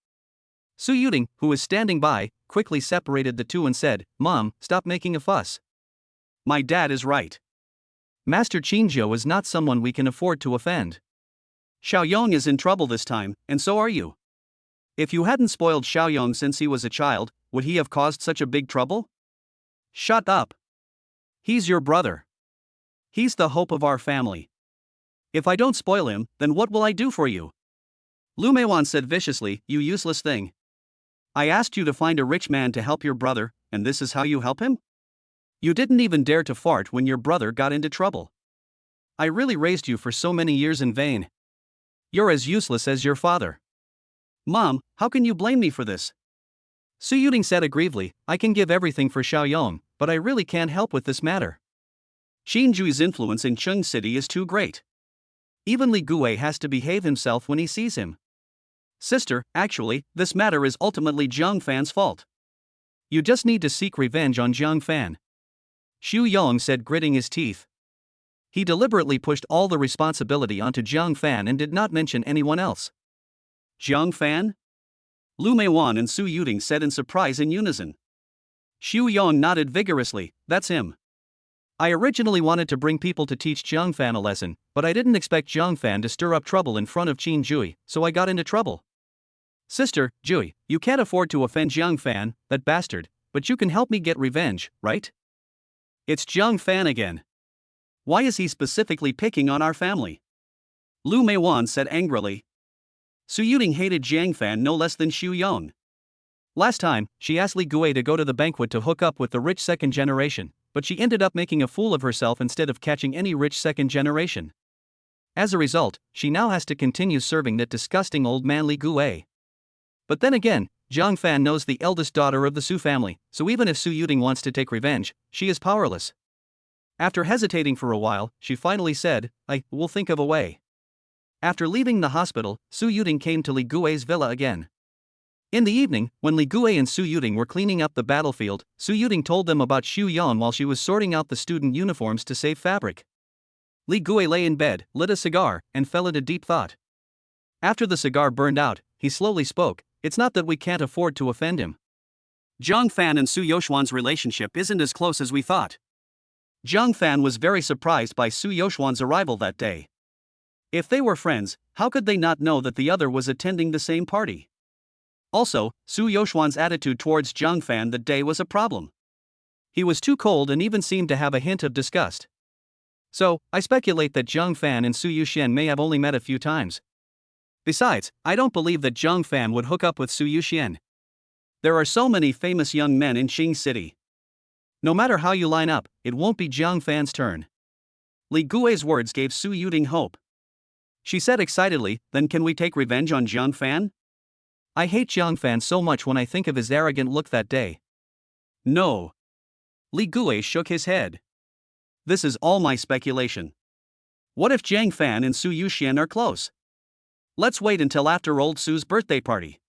Su Yuting, who was standing by, quickly separated the two and said, "Mom, stop making a fuss. My dad is right. Master Qingjiu is not someone we can afford to offend. Xiaoyong is in trouble this time, and so are you. If you hadn't spoiled Xiaoyong since he was a child, would he have caused such a big trouble? Shut up. He's your brother. He's the hope of our family. If I don't spoil him, then what will I do for you?" Lu Meiwan said viciously, "You useless thing. I asked you to find a rich man to help your brother, and this is how you help him? You didn't even dare to fart when your brother got into trouble. I really raised you for so many years in vain. You're as useless as your father." "Mom, how can you blame me for this?" Su Yuting said aggrievedly, "I can give everything for Xiaoyong, but I really can't help with this matter. Qingjui's influence in Cheng City is too great. Even Li Gui has to behave himself when he sees him. Sister, actually, this matter is ultimately Jiang Fan's fault. You just need to seek revenge on Jiang Fan." Xu Yong said, gritting his teeth. He deliberately pushed all the responsibility onto Jiang Fan and did not mention anyone else. "Jiang Fan?" Lu Meiwan and Su Yuting said in surprise in unison. Xu Yong nodded vigorously, "That's him. I originally wanted to bring people to teach Jiang Fan a lesson, but I didn't expect Jiang Fan to stir up trouble in front of Qin Jui, so I got into trouble. Sister, Jui, you can't afford to offend Jiang Fan, that bastard, but you can help me get revenge, right?" "It's Jiang Fan again. Why is he specifically picking on our family?" Lu Meiwan said angrily. Su Yuting hated Jiang Fan no less than Xu Yong. Last time, she asked Li Gui to go to the banquet to hook up with the rich second generation, but she ended up making a fool of herself instead of catching any rich second generation. As a result, she now has to continue serving that disgusting old man Li Gui. But then again, Jiang Fan knows the eldest daughter of the Su family, so even if Su Yuting wants to take revenge, she is powerless. After hesitating for a while, she finally said, "I will think of a way." After leaving the hospital, Su Yuting came to Li Gui's villa again. In the evening, when Li Gui and Su Yuting were cleaning up the battlefield, Su Yuting told them about Xu Yan while she was sorting out the student uniforms to save fabric. Li Gui lay in bed, lit a cigar, and fell into deep thought. After the cigar burned out, he slowly spoke, "It's not that we can't afford to offend him. Jiang Fan and Su Yoxuan's relationship isn't as close as we thought." Jiang Fan was very surprised by Su Yoxuan's arrival that day. If they were friends, how could they not know that the other was attending the same party? Also, Su Yoxuan's attitude towards Jiang Fan that day was a problem. He was too cold and even seemed to have a hint of disgust. So, I speculate that Jiang Fan and Su Yuxian may have only met a few times. Besides, I don't believe that Jiang Fan would hook up with Su Yuxian. There are so many famous young men in Qing City. No matter how you line up, it won't be Jiang Fan's turn. Li Gui's words gave Su Yuting hope. She said excitedly, "Then can we take revenge on Jiang Fan?" "I hate Jiang Fan so much when I think of his arrogant look that day." "No." Li Gui shook his head. "This is all my speculation. What if Jiang Fan and Su Yuxian are close? Let's wait until after old Su's birthday party.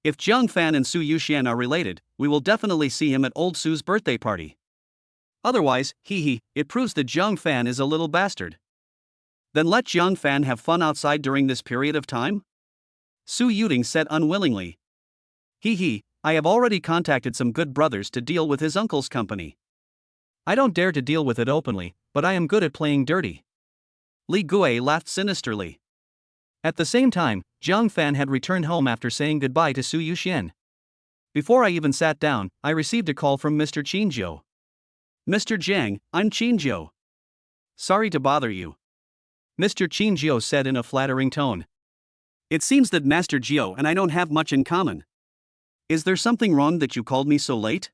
If Jiang Fan and Su Yuxian are related, we will definitely see him at old Su's birthday party. Otherwise, it proves that Jiang Fan is a little bastard. Then let Jiang Fan have fun outside during this period of time?" Su Yuting said unwillingly. I have already contacted some good brothers to deal with his uncle's company. I don't dare to deal with it openly, but I am good at playing dirty." Li Gui laughed sinisterly. At the same time, Jiang Fan had returned home after saying goodbye to Su Yuxian. "Before I even sat down, I received a call from Mr. Qingjiu. "Mr. Jiang, I'm Qingjiu. Sorry to bother you," Mr. Qingjiu said in a flattering tone. "It seems that Master Jiu and I don't have much in common. Is there something wrong that you called me so late?"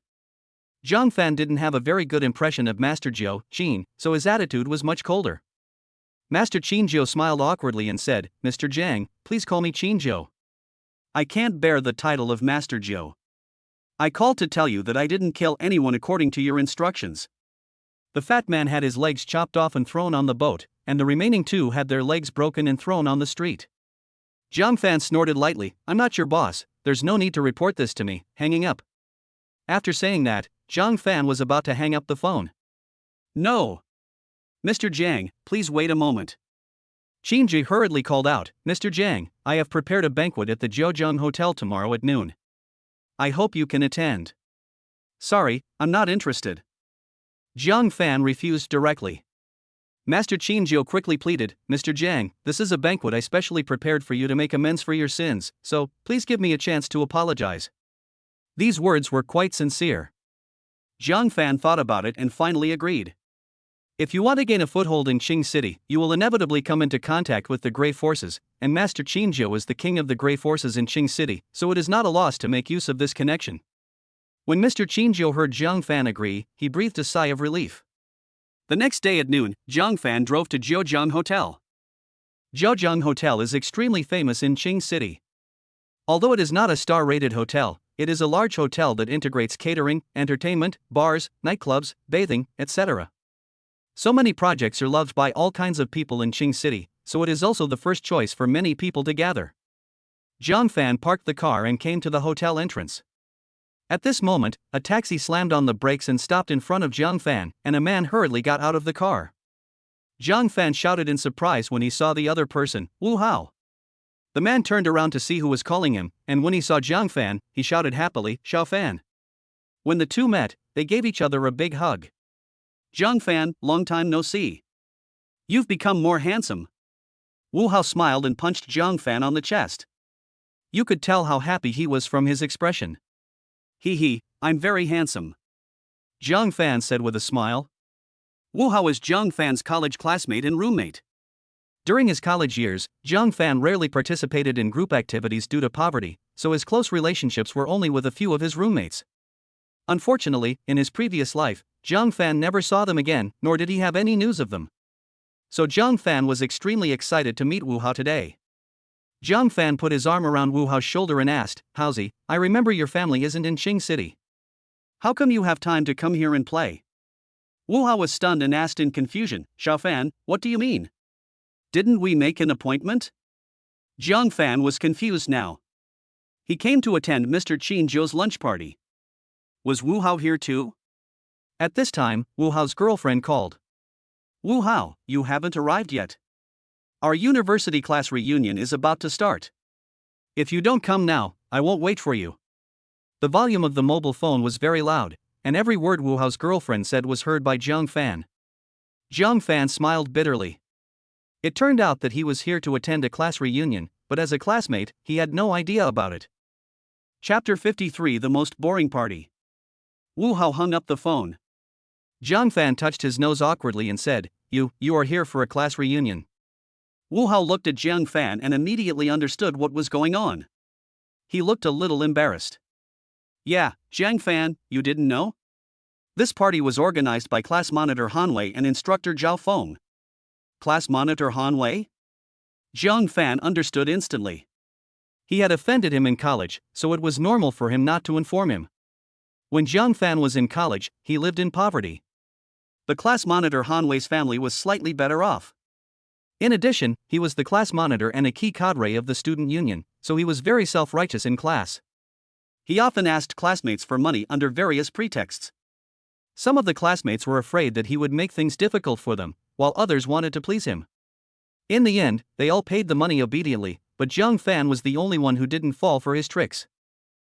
Jiang Fan didn't have a very good impression of Master Jiu, Qin, so his attitude was much colder. Master Qingjiu smiled awkwardly and said, "Mr. Jiang, please call me Qingjiu. I can't bear the title of Master Jiu. I called to tell you that I didn't kill anyone according to your instructions." The fat man had his legs chopped off and thrown on the boat, and the remaining two had their legs broken and thrown on the street. Jiang Fan snorted lightly, "I'm not your boss, there's no need to report this to me," hanging up. After saying that, Zhang Fan was about to hang up the phone. No. Mr. Jiang, please wait a moment. Qin Ji hurriedly called out, Mr. Jiang, I have prepared a banquet at the Jiuzhong Hotel tomorrow at noon. I hope you can attend. Sorry, I'm not interested. Zhang Fan refused directly. Master Qin Jiu quickly pleaded, Mr. Jiang, this is a banquet I specially prepared for you to make amends for your sins, so please give me a chance to apologize. These words were quite sincere. Zhang Fan thought about it and finally agreed. If you want to gain a foothold in Qing City, you will inevitably come into contact with the Grey Forces, and Master Qin Jiu is the king of the Grey Forces in Qing City, so it is not a loss to make use of this connection. When Mr. Qin Jiu heard Zhang Fan agree, he breathed a sigh of relief. The next day at noon, Zhang Fan drove to Jiuzhong Hotel. Jiuzhong Hotel is extremely famous in Qing City. Although it is not a star-rated hotel, it is a large hotel that integrates catering, entertainment, bars, nightclubs, bathing, etc. So many projects are loved by all kinds of people in Qing City, so it is also the first choice for many people to gather. Zhang Fan parked the car and came to the hotel entrance. At this moment, a taxi slammed on the brakes and stopped in front of Zhang Fan, and a man hurriedly got out of the car. Zhang Fan shouted in surprise when he saw the other person, Wu Hao. The man turned around to see who was calling him, and when he saw Zhang Fan, he shouted happily, Xiao Fan. When the two met, they gave each other a big hug. Zhang Fan, long time no see. You've become more handsome. Wu Hao smiled and punched Zhang Fan on the chest. You could tell how happy he was from his expression. He, I'm very handsome. Zhang Fan said with a smile. Wu Hao is Zhang Fan's college classmate and roommate. During his college years, Zhang Fan rarely participated in group activities due to poverty, so his close relationships were only with a few of his roommates. Unfortunately, in his previous life, Zhang Fan never saw them again, nor did he have any news of them. So Zhang Fan was extremely excited to meet Wu Hao today. Zhang Fan put his arm around Wu Hao's shoulder and asked, Haozi, I remember your family isn't in Qing City. How come you have time to come here and play? Wu Hao was stunned and asked in confusion, Xiao Fan, what do you mean? Didn't we make an appointment? Zhang Fan was confused now. He came to attend Mr. Qin Jiu's lunch party. Was Wu Hao here too? At this time, Wu Hao's girlfriend called. Wu Hao, you haven't arrived yet. Our university class reunion is about to start. If you don't come now, I won't wait for you. The volume of the mobile phone was very loud, and every word Wu Hao's girlfriend said was heard by Zhang Fan. Zhang Fan smiled bitterly. It turned out that he was here to attend a class reunion, but as a classmate, he had no idea about it. Chapter 53: The Most Boring Party. Wu Hao hung up the phone. Zhang Fan touched his nose awkwardly and said, You are here for a class reunion. Wu Hao looked at Zhang Fan and immediately understood what was going on. He looked a little embarrassed. Yeah, Zhang Fan, you didn't know? This party was organized by class monitor Han Wei and instructor Zhao Feng. Class monitor Han Wei? Zhang Fan understood instantly. He had offended him in college, so it was normal for him not to inform him. When Zhang Fan was in college, he lived in poverty. The class monitor Han Wei's family was slightly better off. In addition, he was the class monitor and a key cadre of the student union, so he was very self-righteous in class. He often asked classmates for money under various pretexts. Some of the classmates were afraid that he would make things difficult for them, while others wanted to please him. In the end, they all paid the money obediently, but Zhang Fan was the only one who didn't fall for his tricks.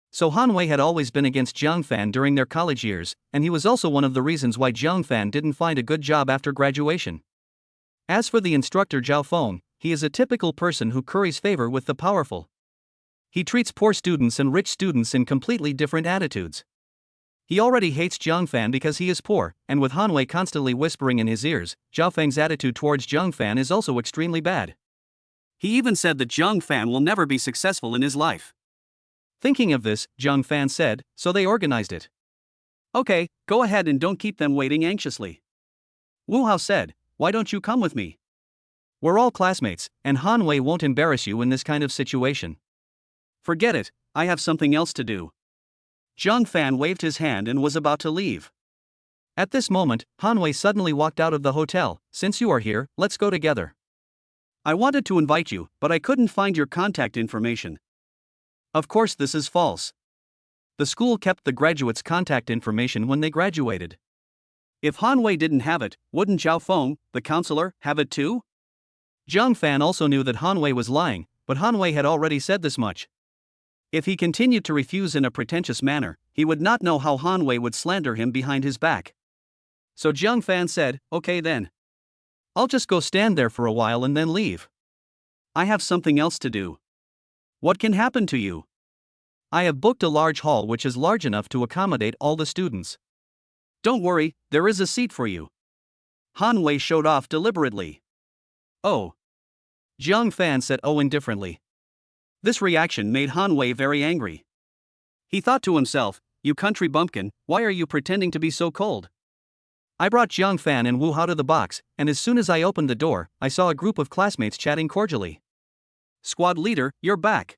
So Han Wei had always been against Zhang Fan during their college years, and he was also one of the reasons why Zhang Fan didn't find a good job after graduation. As for the instructor Zhao Feng, he is a typical person who curries favor with the powerful. He treats poor students and rich students in completely different attitudes. He already hates Zhang Fan because he is poor, and with Han Wei constantly whispering in his ears, Zhao Feng's attitude towards Zhang Fan is also extremely bad. He even said that Zhang Fan will never be successful in his life. Thinking of this, Zhang Fan said, so they organized it. Okay, go ahead and don't keep them waiting anxiously. Wu Hao said, why don't you come with me? We're all classmates, and Han Wei won't embarrass you in this kind of situation. Forget it, I have something else to do. Zhang Fan waved his hand and was about to leave. At this moment, Han Wei suddenly walked out of the hotel. Since you are here, let's go together. I wanted to invite you, but I couldn't find your contact information. Of course this is false. The school kept the graduates' contact information when they graduated. If Han Wei didn't have it, wouldn't Zhao Feng, the counselor, have it too? Zhang Fan also knew that Han Wei was lying, but Han Wei had already said this much. If he continued to refuse in a pretentious manner, he would not know how Han Wei would slander him behind his back. So Zhang Fan said, "Okay then. I'll just go stand there for a while and then leave. I have something else to do." "What can happen to you?" "I have booked a large hall which is large enough to accommodate all the students." "Don't worry, there is a seat for you." Han Wei showed off deliberately. "Oh." Zhang Fan said indifferently. This reaction made Han Wei very angry. He thought to himself, "You country bumpkin, why are you pretending to be so cold?" I brought Zhang Fan and Wu Hao to the box, and as soon as I opened the door, I saw a group of classmates chatting cordially. "Squad leader, you're back.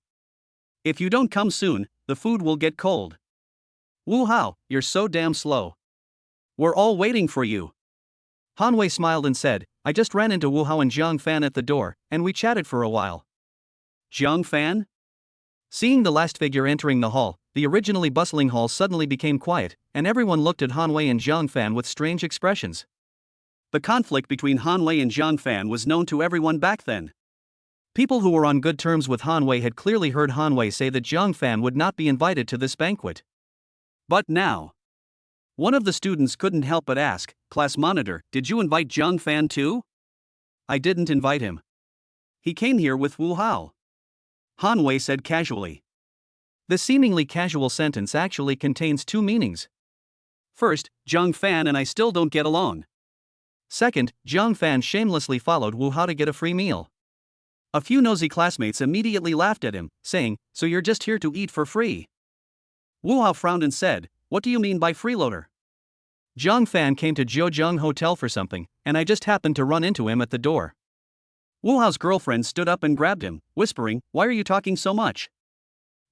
If you don't come soon, the food will get cold." "Wu Hao, you're so damn slow. We're all waiting for you." Han Wei smiled and said, "I just ran into Wu Hao and Zhang Fan at the door, and we chatted for a while." Zhang Fan? Seeing the last figure entering the hall, the originally bustling hall suddenly became quiet, and everyone looked at Han Wei and Zhang Fan with strange expressions. The conflict between Han Wei and Zhang Fan was known to everyone back then. People who were on good terms with Han Wei had clearly heard Han Wei say that Zhang Fan would not be invited to this banquet. But now, one of the students couldn't help but ask, "Class monitor, did you invite Zhang Fan too?" "I didn't invite him. He came here with Wu Hao," Han Wei said casually. The seemingly casual sentence actually contains two meanings. First, Zhang Fan and I still don't get along. Second, Zhang Fan shamelessly followed Wu Hao to get a free meal. A few nosy classmates immediately laughed at him, saying, "So you're just here to eat for free?" Wu Hao frowned and said, "What do you mean by freeloader?" Zhang Fan came to Jiuzheng Hotel for something, and I just happened to run into him at the door. Wu Hao's girlfriend stood up and grabbed him, whispering, "Why are you talking so much?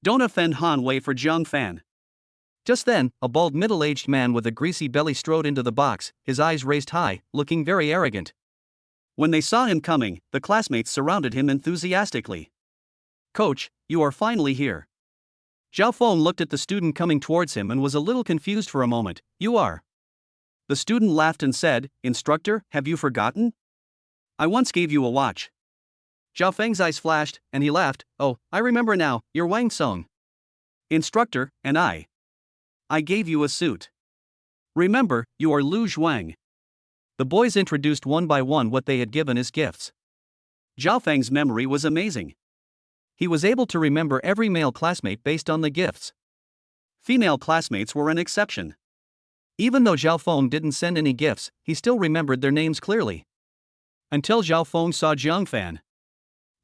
Don't offend Han Wei for Zhang Fan." Just then, a bald middle-aged man with a greasy belly strode into the box, his eyes raised high, looking very arrogant. When they saw him coming, the classmates surrounded him enthusiastically. "Coach, you are finally here." Zhao Feng looked at the student coming towards him and was a little confused for a moment. "You are?" The student laughed and said, "Instructor, have you forgotten? I once gave you a watch." Zhao Feng's eyes flashed, and he laughed. "Oh, I remember now, you're Wang Song." "Instructor, and I gave you a suit. Remember, you are Lu Zhuang." The boys introduced one by one what they had given as gifts. Zhao Feng's memory was amazing. He was able to remember every male classmate based on the gifts. Female classmates were an exception. Even though Zhao Feng didn't send any gifts, he still remembered their names clearly. Until Zhao Feng saw Zhang Fan.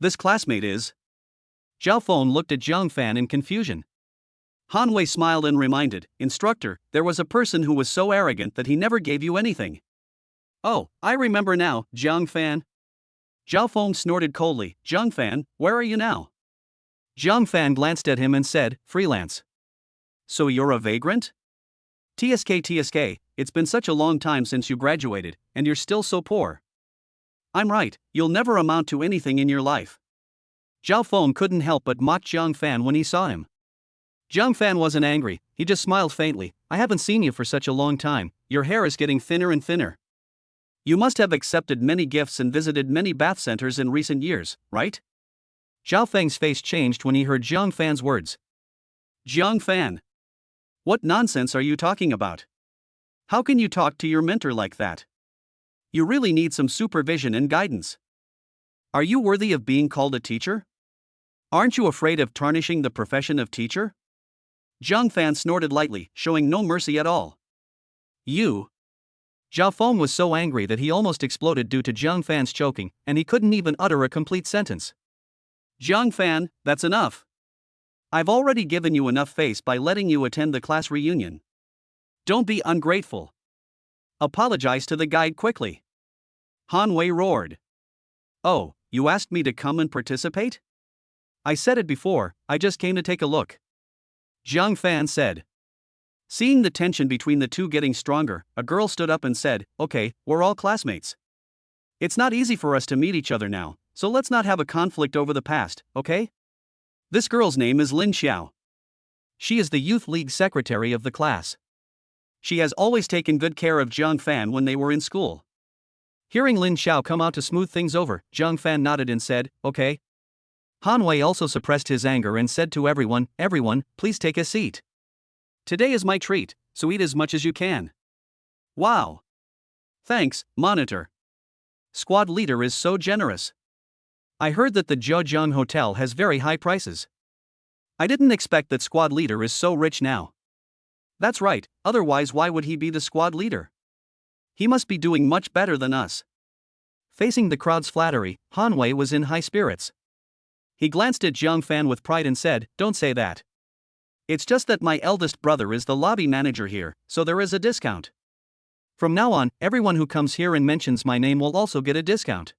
"This classmate is..." Zhao Feng looked at Zhang Fan in confusion. Han Wei smiled and reminded, "Instructor, there was a person who was so arrogant that he never gave you anything." "Oh, I remember now, Zhang Fan." Zhao Feng snorted coldly. "Zhang Fan, where are you now?" Zhang Fan glanced at him and said, "Freelance." "So you're a vagrant?" TSK, it's been such a long time since you graduated, and you're still so poor." "I'm right, you'll never amount to anything in your life." Zhao Feng couldn't help but mock Zhang Fan when he saw him. Zhang Fan wasn't angry, he just smiled faintly. "I haven't seen you for such a long time, your hair is getting thinner and thinner. You must have accepted many gifts and visited many bath centers in recent years, right?" Zhao Feng's face changed when he heard Zhang Fan's words. "Zhang Fan? What nonsense are you talking about? How can you talk to your mentor like that? You really need some supervision and guidance. Are you worthy of being called a teacher? Aren't you afraid of tarnishing the profession of teacher?" Zhang Fan snorted lightly, showing no mercy at all. "You?" Zhao Feng was so angry that he almost exploded due to Zhang Fan's choking, and he couldn't even utter a complete sentence. "Zhang Fan, that's enough. I've already given you enough face by letting you attend the class reunion. Don't be ungrateful. Apologize to the guide quickly." Han Wei roared. "Oh, you asked me to come and participate? I said it before, I just came to take a look," Zhang Fan said. Seeing the tension between the two getting stronger, a girl stood up and said, "Okay, we're all classmates. It's not easy for us to meet each other now, so let's not have a conflict over the past, okay? This girl's name is Lin Xiao. She is the youth league secretary of the class. She has always taken good care of Jiang Fan when they were in school. Hearing Lin Xiao come out to smooth things over, Jiang Fan nodded and said, okay. Han Wei also suppressed his anger and said to everyone, everyone, please take a seat. Today is my treat, so eat as much as you can. Wow. Thanks, Monitor. Squad leader is so generous. I heard that the Zhejiang Hotel has very high prices. I didn't expect that squad leader is so rich now. That's right, otherwise why would he be the squad leader? He must be doing much better than us. Facing the crowd's flattery, Han Wei was in high spirits. He glanced at Jiang Fan with pride and said, don't say that. It's just that my eldest brother is the lobby manager here, so there is a discount. From now on, everyone who comes here and mentions my name will also get a discount.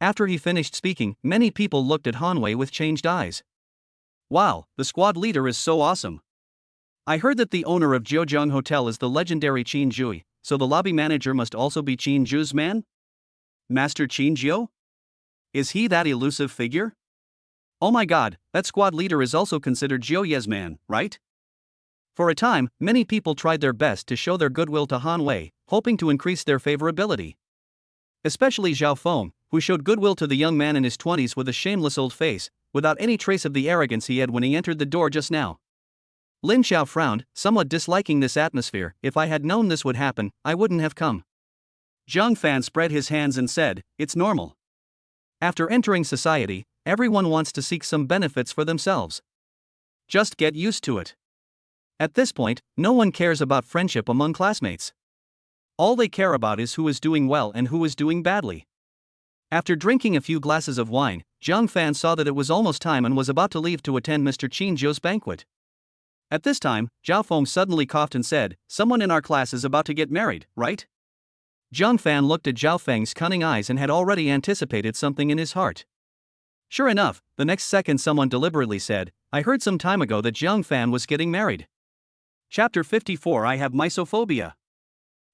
After he finished speaking, many people looked at Han Wei with changed eyes. Wow, the squad leader is so awesome. I heard that the owner of Zhejiang Hotel is the legendary Qin Jui, so the lobby manager must also be Qin Ju's man? Master Qin Jiu? Is he that elusive figure? Oh my god, that squad leader is also considered Jiu Ye's man, right? For a time, many people tried their best to show their goodwill to Han Wei, hoping to increase their favorability. Especially Zhao Feng, who showed goodwill to the young man in his 20s with a shameless old face, without any trace of the arrogance he had when he entered the door just now. Lin Xiao frowned, somewhat disliking this atmosphere. If I had known this would happen, I wouldn't have come. Jiang Fan spread his hands and said, it's normal. After entering society, everyone wants to seek some benefits for themselves. Just get used to it. At this point, no one cares about friendship among classmates. All they care about is who is doing well and who is doing badly. After drinking a few glasses of wine, Jiang Fan saw that it was almost time and was about to leave to attend Mr. Qin Zhou's banquet. At this time, Zhao Feng suddenly coughed and said, someone in our class is about to get married, right? Jiang Fan looked at Zhao Feng's cunning eyes and had already anticipated something in his heart. Sure enough, the next second someone deliberately said, I heard some time ago that Jiang Fan was getting married. Chapter 54 I have misophobia.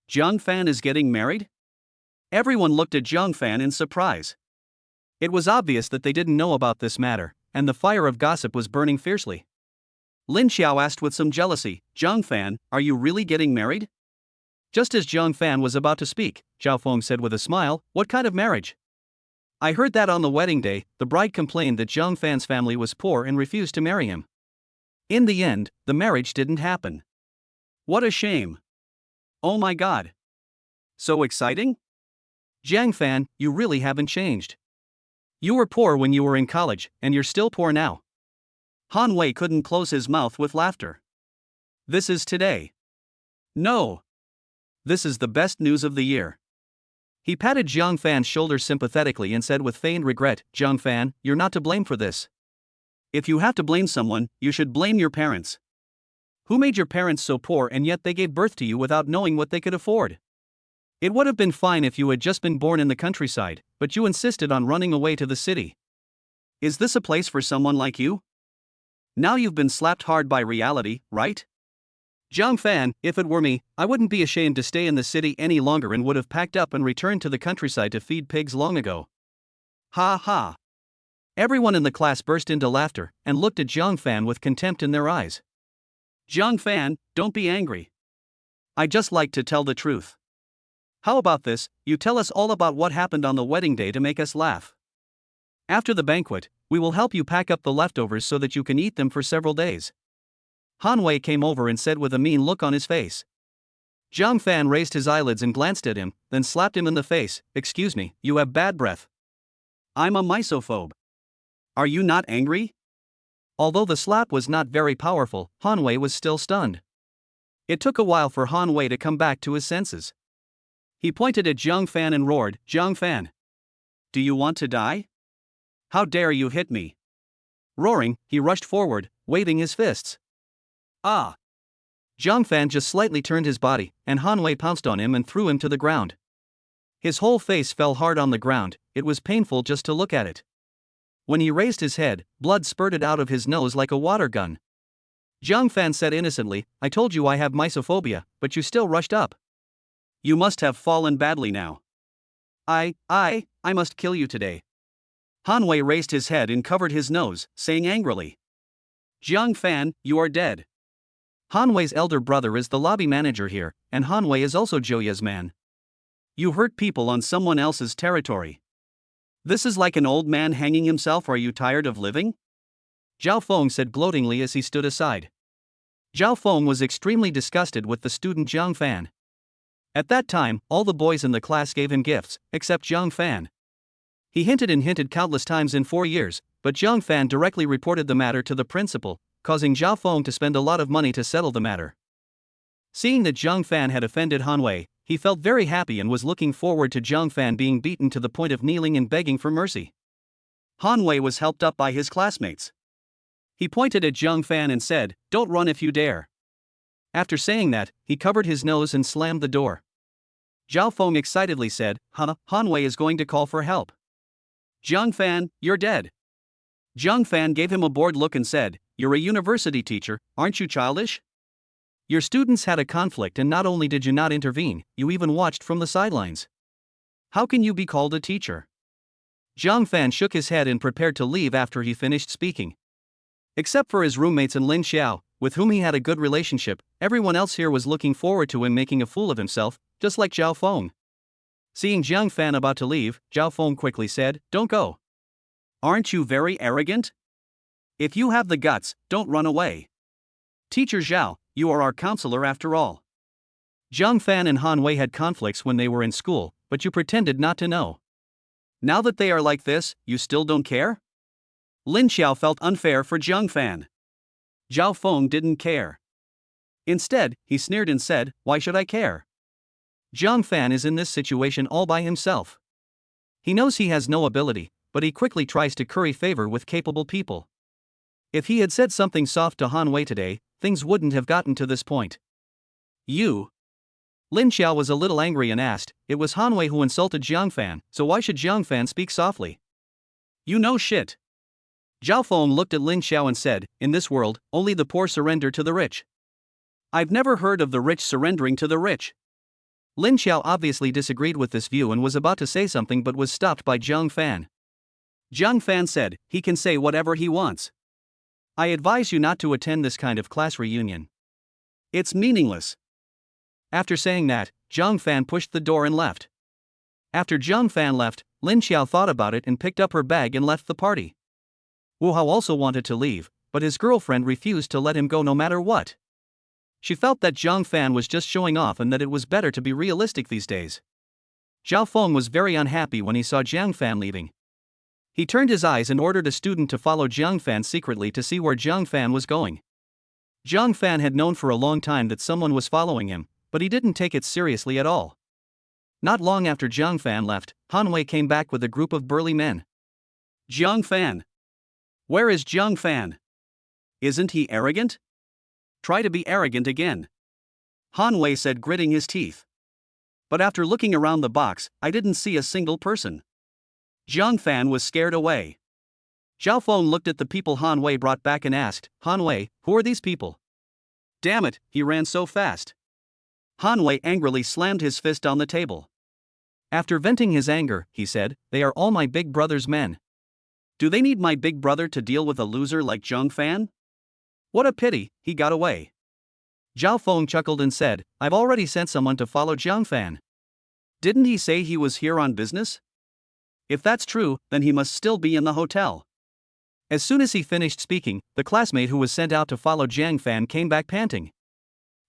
Jiang Fan is getting married? Everyone looked at Jiang Fan in surprise. It was obvious that they didn't know about this matter, and the fire of gossip was burning fiercely. Lin Xiao asked with some jealousy, Jiang Fan, are you really getting married? Just as Jiang Fan was about to speak, Zhao Feng said with a smile, what kind of marriage? I heard that on the wedding day, the bride complained that Jiang Fan's family was poor and refused to marry him. In the end, the marriage didn't happen. What a shame. Oh my god. So exciting? Jiang Fan, you really haven't changed. You were poor when you were in college, and you're still poor now. Han Wei couldn't close his mouth with laughter. This is today. No. This is the best news of the year. He patted Jiang Fan's shoulder sympathetically and said with feigned regret, Jiang Fan, you're not to blame for this. If you have to blame someone, you should blame your parents. Who made your parents so poor and yet they gave birth to you without knowing what they could afford? It would have been fine if you had just been born in the countryside, but you insisted on running away to the city. Is this a place for someone like you? Now you've been slapped hard by reality, right? Jiang Fan, if it were me, I wouldn't be ashamed to stay in the city any longer and would have packed up and returned to the countryside to feed pigs long ago. Ha ha. Everyone in the class burst into laughter and looked at Jiang Fan with contempt in their eyes. Jiang Fan, don't be angry. I just like to tell the truth. How about this, you tell us all about what happened on the wedding day to make us laugh. After the banquet, we will help you pack up the leftovers so that you can eat them for several days. Han Wei came over and said with a mean look on his face. Jiang Fan raised his eyelids and glanced at him, then slapped him in the face. Excuse me, you have bad breath. I'm a misophobe. Are you not angry? Although the slap was not very powerful, Han Wei was still stunned. It took a while for Han Wei to come back to his senses. He pointed at Jiang Fan and roared, Jiang Fan. Do you want to die? How dare you hit me? Roaring, he rushed forward, waving his fists. Ah! Jiang Fan just slightly turned his body, and Han Wei pounced on him and threw him to the ground. His whole face fell hard on the ground, it was painful just to look at it. When he raised his head, blood spurted out of his nose like a water gun. Jiang Fan said innocently, I told you I have misophobia, but you still rushed up. You must have fallen badly now. I must kill you today. Han Wei raised his head and covered his nose, saying angrily. Jiang Fan, you are dead. Han Wei's elder brother is the lobby manager here, and Han Wei is also Joya's man. You hurt people on someone else's territory. This is like an old man hanging himself. Are you tired of living? Zhao Feng said gloatingly as he stood aside. Zhao Feng was extremely disgusted with the student Jiang Fan. At that time, all the boys in the class gave him gifts, except Jiang Fan. He hinted countless times in 4 years, but Jiang Fan directly reported the matter to the principal, causing Zhao Feng to spend a lot of money to settle the matter. Seeing that Jiang Fan had offended Han Wei, he felt very happy and was looking forward to Jiang Fan being beaten to the point of kneeling and begging for mercy. Han Wei was helped up by his classmates. He pointed at Jiang Fan and said, "Don't run if you dare." After saying that, he covered his nose and slammed the door. Zhao Feng excitedly said, Han Wei is going to call for help. Jiang Fan, you're dead. Jiang Fan gave him a bored look and said, "You're a university teacher, aren't you childish? Your students had a conflict and not only did you not intervene, you even watched from the sidelines. How can you be called a teacher?" Jiang Fan shook his head and prepared to leave after he finished speaking. Except for his roommates and Lin Xiao, with whom he had a good relationship, everyone else here was looking forward to him making a fool of himself, just like Zhao Feng. Seeing Jiang Fan about to leave, Zhao Feng quickly said, "Don't go. Aren't you very arrogant? If you have the guts, don't run away. Teacher Zhao, you are our counselor after all." Jiang Fan and Han Wei had conflicts when they were in school, but you pretended not to know. Now that they are like this, you still don't care? Lin Xiao felt unfair for Jiang Fan. Zhao Feng didn't care. Instead, he sneered and said, "Why should I care? Jiang Fan is in this situation all by himself. He knows he has no ability, but he quickly tries to curry favor with capable people. If he had said something soft to Han Wei today, things wouldn't have gotten to this point." "You?" Lin Xiao was a little angry and asked, "It was Han Wei who insulted Jiang Fan, so why should Jiang Fan speak softly?" "You know shit." Zhao Feng looked at Lin Xiao and said, "In this world, only the poor surrender to the rich. I've never heard of the rich surrendering to the rich." Lin Xiao obviously disagreed with this view and was about to say something but was stopped by Jiang Fan. Jiang Fan said, "He can say whatever he wants. I advise you not to attend this kind of class reunion. It's meaningless." After saying that, Jiang Fan pushed the door and left. After Jiang Fan left, Lin Xiao thought about it and picked up her bag and left the party. Wu Hao also wanted to leave, but his girlfriend refused to let him go no matter what. She felt that Jiang Fan was just showing off and that it was better to be realistic these days. Zhao Feng was very unhappy when he saw Jiang Fan leaving. He turned his eyes and ordered a student to follow Jiang Fan secretly to see where Jiang Fan was going. Jiang Fan had known for a long time that someone was following him, but he didn't take it seriously at all. Not long after Jiang Fan left, Han Wei came back with a group of burly men. "Jiang Fan. Where is Jiang Fan? Isn't he arrogant? Try to be arrogant again," Han Wei said, gritting his teeth. "But after looking around the box, I didn't see a single person." Jiang Fan was scared away. Zhao Feng looked at the people Han Wei brought back and asked, "Han Wei, who are these people?" "Damn it, he ran so fast." Han Wei angrily slammed his fist on the table. After venting his anger, he said, "They are all my big brother's men. Do they need my big brother to deal with a loser like Jiang Fan? What a pity, he got away." Zhao Feng chuckled and said, "I've already sent someone to follow Jiang Fan. Didn't he say he was here on business? If that's true, then he must still be in the hotel." As soon as he finished speaking, the classmate who was sent out to follow Jiang Fan came back panting.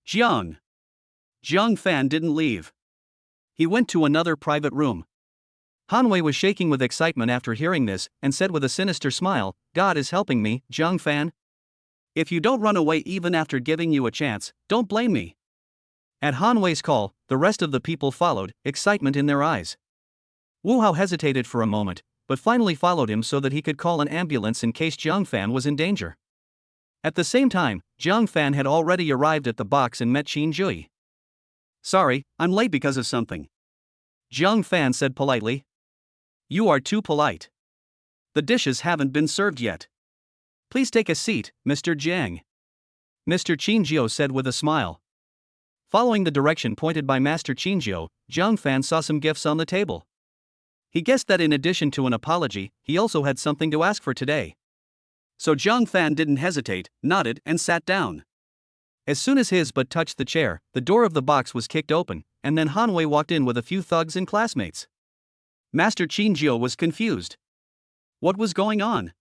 Jiang Fan didn't leave. He went to another private room." Han Wei was shaking with excitement after hearing this, and said with a sinister smile, "God is helping me, Jiang Fan. If you don't run away even after giving you a chance, don't blame me." At Han Wei's call, the rest of the people followed, excitement in their eyes. Wu Hao hesitated for a moment, but finally followed him so that he could call an ambulance in case Jiang Fan was in danger. At the same time, Jiang Fan had already arrived at the box and met Qin Jui. "Sorry, I'm late because of something," Jiang Fan said politely. "You are too polite. The dishes haven't been served yet. Please take a seat, Mr. Jiang," Mr. Qinjiu said with a smile. Following the direction pointed by Master Qinjiu, Jiang Fan saw some gifts on the table. He guessed that in addition to an apology, he also had something to ask for today. So Jiang Fan didn't hesitate, nodded, and sat down. As soon as his butt touched the chair, the door of the box was kicked open, and then Han Wei walked in with a few thugs and classmates. Master Qin Jiu was confused. What was going on?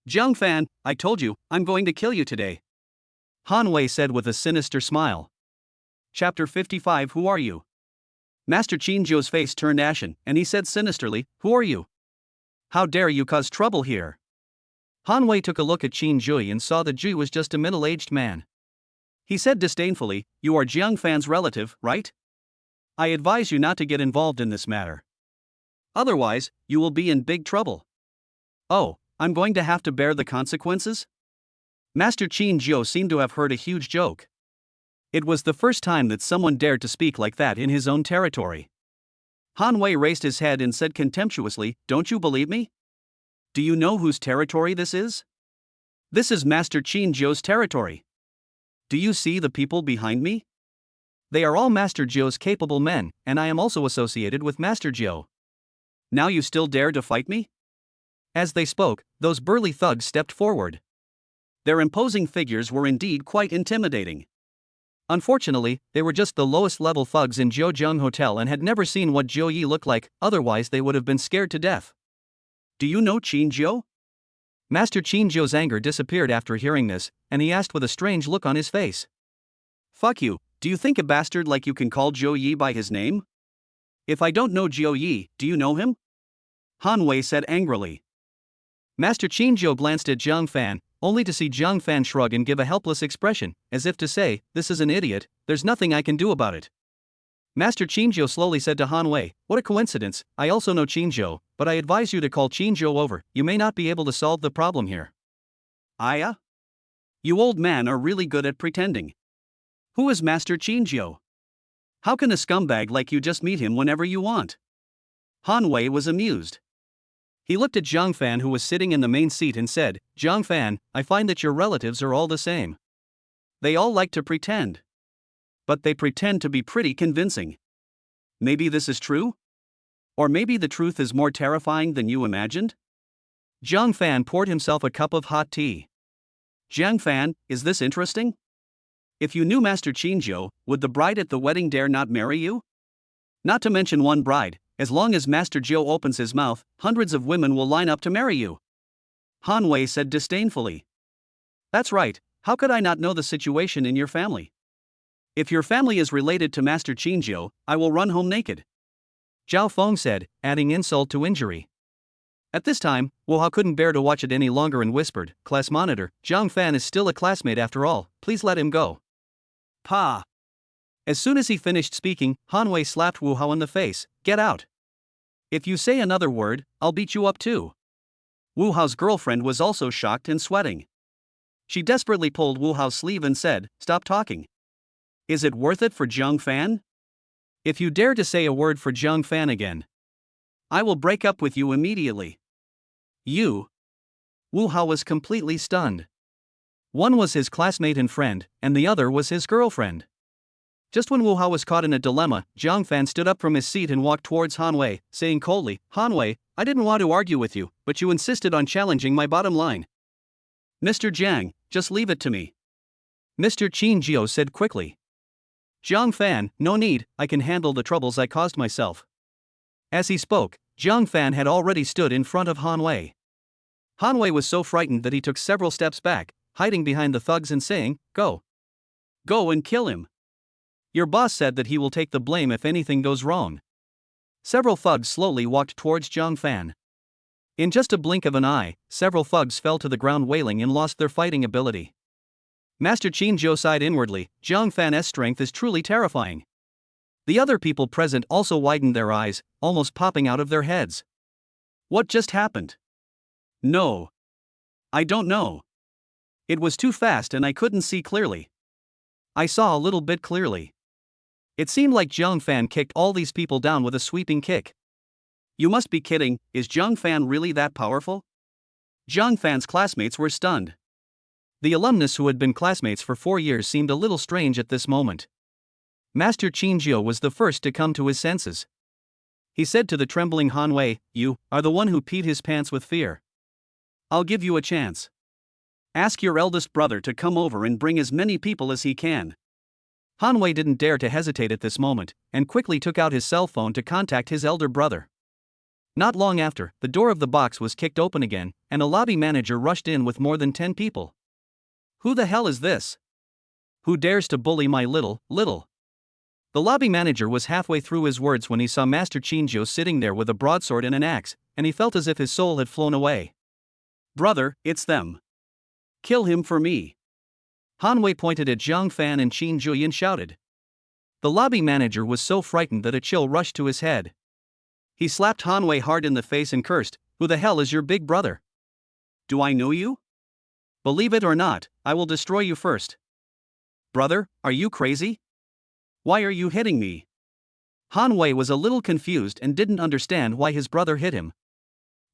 Jiang Fan, I told you, I'm going to kill you today. Han Wei said with a sinister smile. Chapter 55. Who are you? Master Qin Jiu's face turned ashen, and he said sinisterly, Who are you? How dare you cause trouble here? Han Wei took a look at Qin Jiu and saw that Jiu was just a middle-aged man. He said disdainfully, You are Jiang Fan's relative, right? I advise you not to get involved in this matter. Otherwise, you will be in big trouble. Oh, I'm going to have to bear the consequences? Master Qin Jiu seemed to have heard a huge joke. It was the first time that someone dared to speak like that in his own territory. Han Wei raised his head and said contemptuously, Don't you believe me? Do you know whose territory this is? This is Master Qin Jiu's territory. Do you see the people behind me? They are all Master Jiu's capable men, and I am also associated with Master Jiu. Now you still dare to fight me? As they spoke, those burly thugs stepped forward. Their imposing figures were indeed quite intimidating. Unfortunately, they were just the lowest level thugs in Jiuzheng Hotel and had never seen what Jiu Yi looked like, otherwise they would have been scared to death. Do you know Qin Jiu? Master Qin Jiu's anger disappeared after hearing this, and he asked with a strange look on his face. Fuck you, do you think a bastard like you can call Jiu Yi by his name? If I don't know Jiu Yi, do you know him? Han Wei said angrily. Master Qin Jiu glanced at Jiang Fan, only to see Jiang Fan shrug and give a helpless expression, as if to say, This is an idiot, there's nothing I can do about it. Master Qin Jiu slowly said to Han Wei, What a coincidence, I also know Qin Jiu, but I advise you to call Qin Jiu over, you may not be able to solve the problem here. Aya? You old man are really good at pretending. Who is Master Qin Jiu? How can a scumbag like you just meet him whenever you want? Han Wei was amused. He looked at Jiang Fan who was sitting in the main seat and said, Jiang Fan, I find that your relatives are all the same. They all like to pretend. But they pretend to be pretty convincing. Maybe this is true? Or maybe the truth is more terrifying than you imagined? Jiang Fan poured himself a cup of hot tea. Jiang Fan, is this interesting? If you knew Master Qin Jiu, would the bride at the wedding dare not marry you? Not to mention one bride. As long as Master Jiu opens his mouth, hundreds of women will line up to marry you. Han Wei said disdainfully. That's right, how could I not know the situation in your family? If your family is related to Master Qin Jiu, I will run home naked. Zhao Feng said, adding insult to injury. At this time, Wu Hao couldn't bear to watch it any longer and whispered, Class monitor, Jiang Fan is still a classmate after all, please let him go. Pa! As soon as he finished speaking, Han Wei slapped Wu Hao in the face, Get out. If you say another word, I'll beat you up too. Wu Hao's girlfriend was also shocked and sweating. She desperately pulled Wu Hao's sleeve and said, Stop talking. Is it worth it for Jiang Fan? If you dare to say a word for Jiang Fan again, I will break up with you immediately. You? Wu Hao was completely stunned. One was his classmate and friend, and the other was his girlfriend. Just when Wu Hao was caught in a dilemma, Jiang Fan stood up from his seat and walked towards Han Wei, saying coldly, Han Wei, I didn't want to argue with you, but you insisted on challenging my bottom line. Mr. Jiang, just leave it to me. Mr. Qin Jiu said quickly. Jiang Fan, no need, I can handle the troubles I caused myself. As he spoke, Jiang Fan had already stood in front of Han Wei. Han Wei was so frightened that he took several steps back, hiding behind the thugs and saying, Go. Go and kill him. Your boss said that he will take the blame if anything goes wrong. Several thugs slowly walked towards Jiang Fan. In just a blink of an eye, several thugs fell to the ground wailing and lost their fighting ability. Master Qin Jiu sighed inwardly, Jiang Fan's strength is truly terrifying. The other people present also widened their eyes, almost popping out of their heads. What just happened? No. I don't know. It was too fast and I couldn't see clearly. I saw a little bit clearly. It seemed like Jiang Fan kicked all these people down with a sweeping kick. You must be kidding, is Jiang Fan really that powerful? Jiang Fan's classmates were stunned. The alumnus who had been classmates for 4 years seemed a little strange at this moment. Master Qin Jiu was the first to come to his senses. He said to the trembling Han Wei, You are the one who peed his pants with fear. I'll give you a chance. Ask your eldest brother to come over and bring as many people as he can. Hanwei didn't dare to hesitate at this moment, and quickly took out his cell phone to contact his elder brother. Not long after, the door of the box was kicked open again, and a lobby manager rushed in with more than 10 people. Who the hell is this? Who dares to bully my little? The lobby manager was halfway through his words when he saw Master Chinjo sitting there with a broadsword and an axe, and he felt as if his soul had flown away. Brother, it's them. Kill him for me. Hanwei pointed at Zhang Fan and Qin Zhuyi and shouted. The lobby manager was so frightened that a chill rushed to his head. He slapped Hanwei hard in the face and cursed, "Who the hell is your big brother? Do I know you? Believe it or not, I will destroy you first." Brother, are you crazy? Why are you hitting me? Hanwei was a little confused and didn't understand why his brother hit him.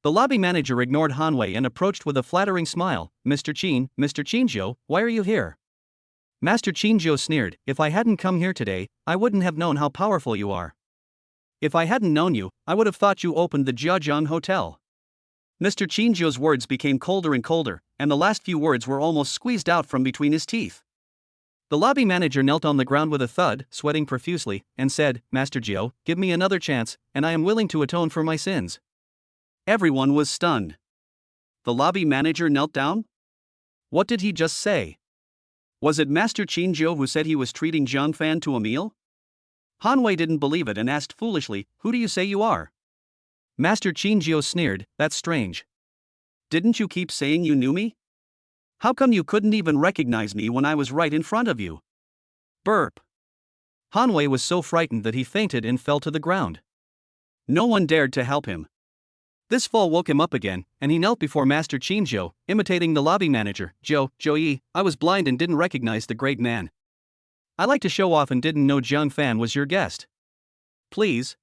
The lobby manager ignored Hanwei and approached with a flattering smile. Mr. Chinjo, why are you here? Master Chinjo sneered, "If I hadn't come here today, I wouldn't have known how powerful you are. If I hadn't known you, I would have thought you opened the Jiajiang Hotel." Mr. Chinjo's words became colder and colder, and the last few words were almost squeezed out from between his teeth. The lobby manager knelt on the ground with a thud, sweating profusely, and said, "Master Jiao, give me another chance, and I am willing to atone for my sins." Everyone was stunned. The lobby manager knelt down? What did he just say? Was it Master Chinjo who said he was treating Zhang Fan to a meal? Hanwei didn't believe it and asked foolishly, "Who do you say you are?" Master Chinjo sneered, "That's strange. Didn't you keep saying you knew me? How come you couldn't even recognize me when I was right in front of you?" Burp. Hanwei was so frightened that he fainted and fell to the ground. No one dared to help him. This fall woke him up again, and he knelt before Master Chinjo, imitating the lobby manager. Joey, I was blind and didn't recognize the great man. I like to show off and didn't know Zhang Fan was your guest. Please."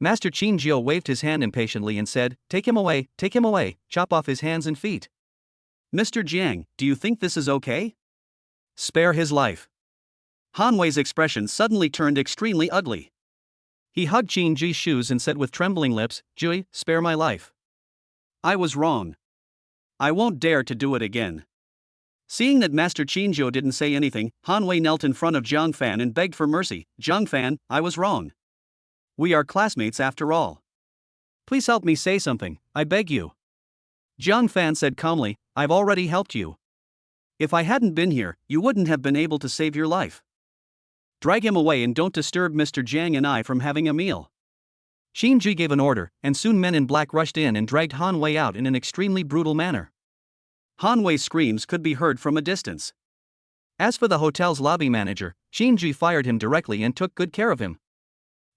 Master Chinjo waved his hand impatiently and said, take him away, chop off his hands and feet." "Mr. Jiang, do you think this is okay? Spare his life." Hanwei's expression suddenly turned extremely ugly. He hugged Qin Ji's shoes and said with trembling lips, "Jui, spare my life. I was wrong. I won't dare to do it again." Seeing that Master Chinjo didn't say anything, Hanwei knelt in front of Zhang Fan and begged for mercy. "Zhang Fan, I was wrong. We are classmates after all. Please help me say something, I beg you." Zhang Fan said calmly, "I've already helped you. If I hadn't been here, you wouldn't have been able to save your life. Drag him away and don't disturb Mr. Jiang and I from having a meal." Qin Ji gave an order, and soon men in black rushed in and dragged Hanwei out in an extremely brutal manner. Hanwei's screams could be heard from a distance. As for the hotel's lobby manager, Qin Ji fired him directly and took good care of him.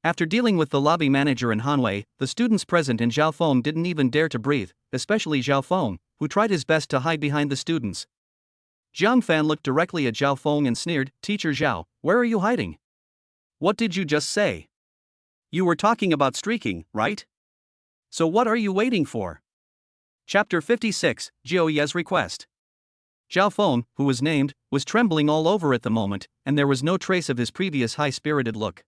After dealing with the lobby manager and Hanwei, the students present and Zhao Feng didn't even dare to breathe, especially Zhao Feng, who tried his best to hide behind the students. Zhang Fan looked directly at Zhao Feng and sneered, "Teacher Zhao, where are you hiding? What did you just say? You were talking about streaking, right? So what are you waiting for?" Chapter 56, Jiao Ye's Request. Zhao Feng, who was named, was trembling all over at the moment, and there was no trace of his previous high-spirited look.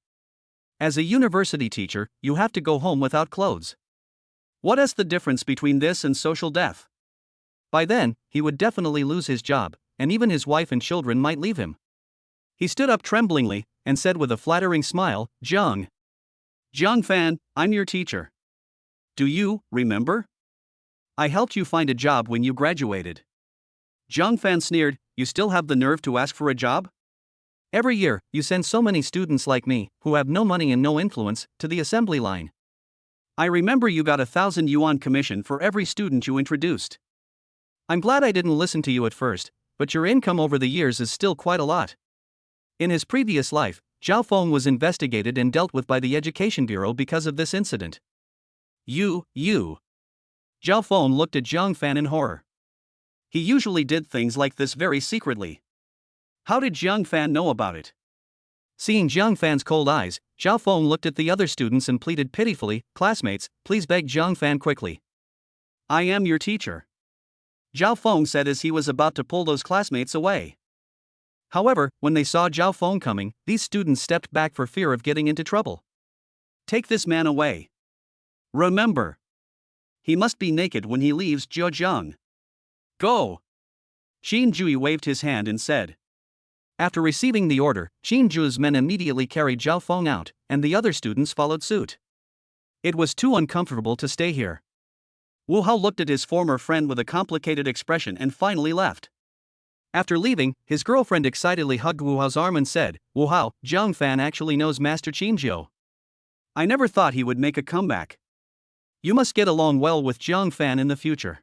As a university teacher, you have to go home without clothes. What is the difference between this and social death? By then, he would definitely lose his job, and even his wife and children might leave him. He stood up tremblingly, and said with a flattering smile, Zhang Fan, I'm your teacher. Do you remember? I helped you find a job when you graduated." Zhang Fan sneered, "You still have the nerve to ask for a job? Every year, you send so many students like me, who have no money and no influence, to the assembly line. I remember you got 1,000 yuan commission for every student you introduced. I'm glad I didn't listen to you at first, but your income over the years is still quite a lot." In his previous life, Zhao Feng was investigated and dealt with by the Education Bureau because of this incident. You. Zhao Feng looked at Zhang Fan in horror. He usually did things like this very secretly. How did Zhang Fan know about it? Seeing Zhang Fan's cold eyes, Zhao Feng looked at the other students and pleaded pitifully, "Classmates, please beg Zhang Fan quickly. I am your teacher." Zhao Feng said as he was about to pull those classmates away. However, when they saw Zhao Feng coming, these students stepped back for fear of getting into trouble. "Take this man away. Remember, he must be naked when he leaves Jiajiang. Go!" Jui waved his hand and said. After receiving the order, Jui's men immediately carried Zhao Feng out, and the other students followed suit. It was too uncomfortable to stay here. Wu Hao looked at his former friend with a complicated expression and finally left. After leaving, his girlfriend excitedly hugged Wu Hao's arm and said, Wu Hao, Zhang Fan actually knows Master Qingjiu. I never thought he would make a comeback. You must get along well with Zhang Fan in the future.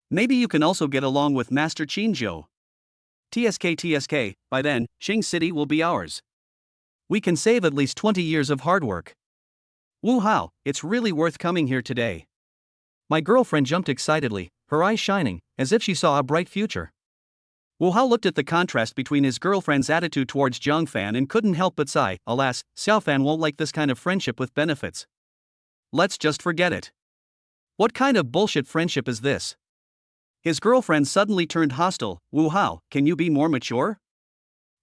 Maybe you can also get along with Master Qingjiu. TSK, by then, Qing City will be ours. We can save at least 20 years of hard work. Wu Hao, it's really worth coming here today. My girlfriend jumped excitedly, her eyes shining, as if she saw a bright future. Wu Hao looked at the contrast between his girlfriend's attitude towards Zhang Fan and couldn't help but sigh. Alas, Xiao Fan won't like this kind of friendship with benefits. Let's just forget it. What kind of bullshit friendship is this? His girlfriend suddenly turned hostile. Wu Hao, can you be more mature?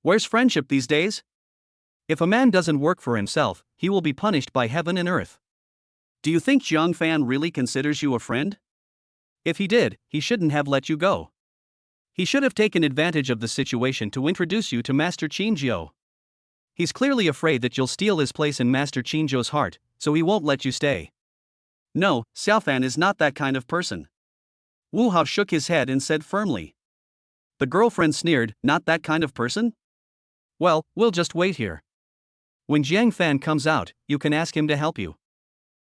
Where's friendship these days? If a man doesn't work for himself, he will be punished by heaven and earth. Do you think Zhang Fan really considers you a friend? If he did, he shouldn't have let you go. He should have taken advantage of the situation to introduce you to Master Qingjiu. He's clearly afraid that you'll steal his place in Master Qingjiu's heart, so he won't let you stay. No, Xiao Fan is not that kind of person. Wu Hao shook his head and said firmly. The girlfriend sneered, not that kind of person? Well, we'll just wait here. When Jiang Fan comes out, you can ask him to help you.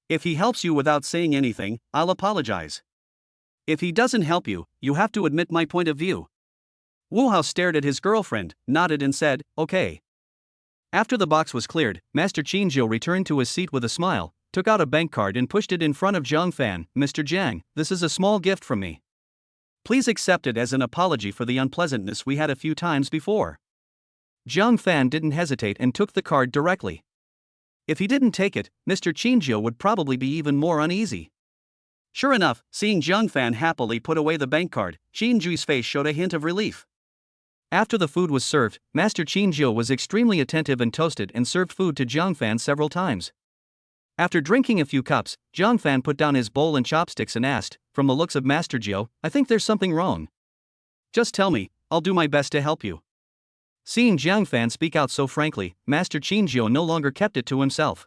If he helps you without saying anything, I'll apologize. If he doesn't help you, you have to admit my point of view. Wu Hao stared at his girlfriend, nodded and said, okay. After the box was cleared, Master Qingjiu returned to his seat with a smile, took out a bank card and pushed it in front of Zhang Fan. Mr. Jiang, this is a small gift from me. Please accept it as an apology for the unpleasantness we had a few times before. Zhang Fan didn't hesitate and took the card directly. If he didn't take it, Mr. Qingjiu would probably be even more uneasy. Sure enough, seeing Zhang Fan happily put away the bank card, Qingjiu's face showed a hint of relief. After the food was served, Master Qingjiu was extremely attentive and toasted and served food to Zhang Fan several times. After drinking a few cups, Zhang Fan put down his bowl and chopsticks and asked, from the looks of Master Jiu, I think there's something wrong. Just tell me, I'll do my best to help you. Seeing Zhang Fan speak out so frankly, Master Qingjiu no longer kept it to himself.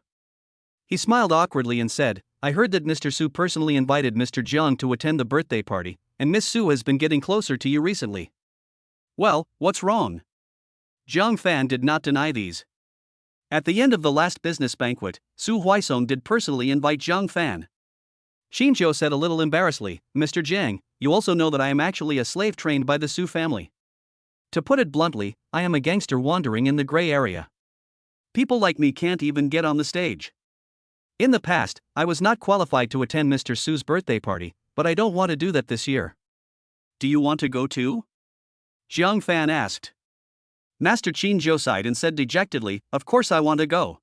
He smiled awkwardly and said, I heard that Mr. Su personally invited Mr. Jiang to attend the birthday party, and Miss Su has been getting closer to you recently. Well, what's wrong? Zhang Fan did not deny these. At the end of the last business banquet, Su Huaisong did personally invite Zhang Fan. Qingjiu said a little embarrassedly, Mr. Jiang, you also know that I am actually a slave trained by the Su family. To put it bluntly, I am a gangster wandering in the gray area. People like me can't even get on the stage. In the past, I was not qualified to attend Mr. Su's birthday party, but I don't want to do that this year. Do you want to go too? Zhang Fan asked. Master Qingjiu sighed and said dejectedly, of course I want to go.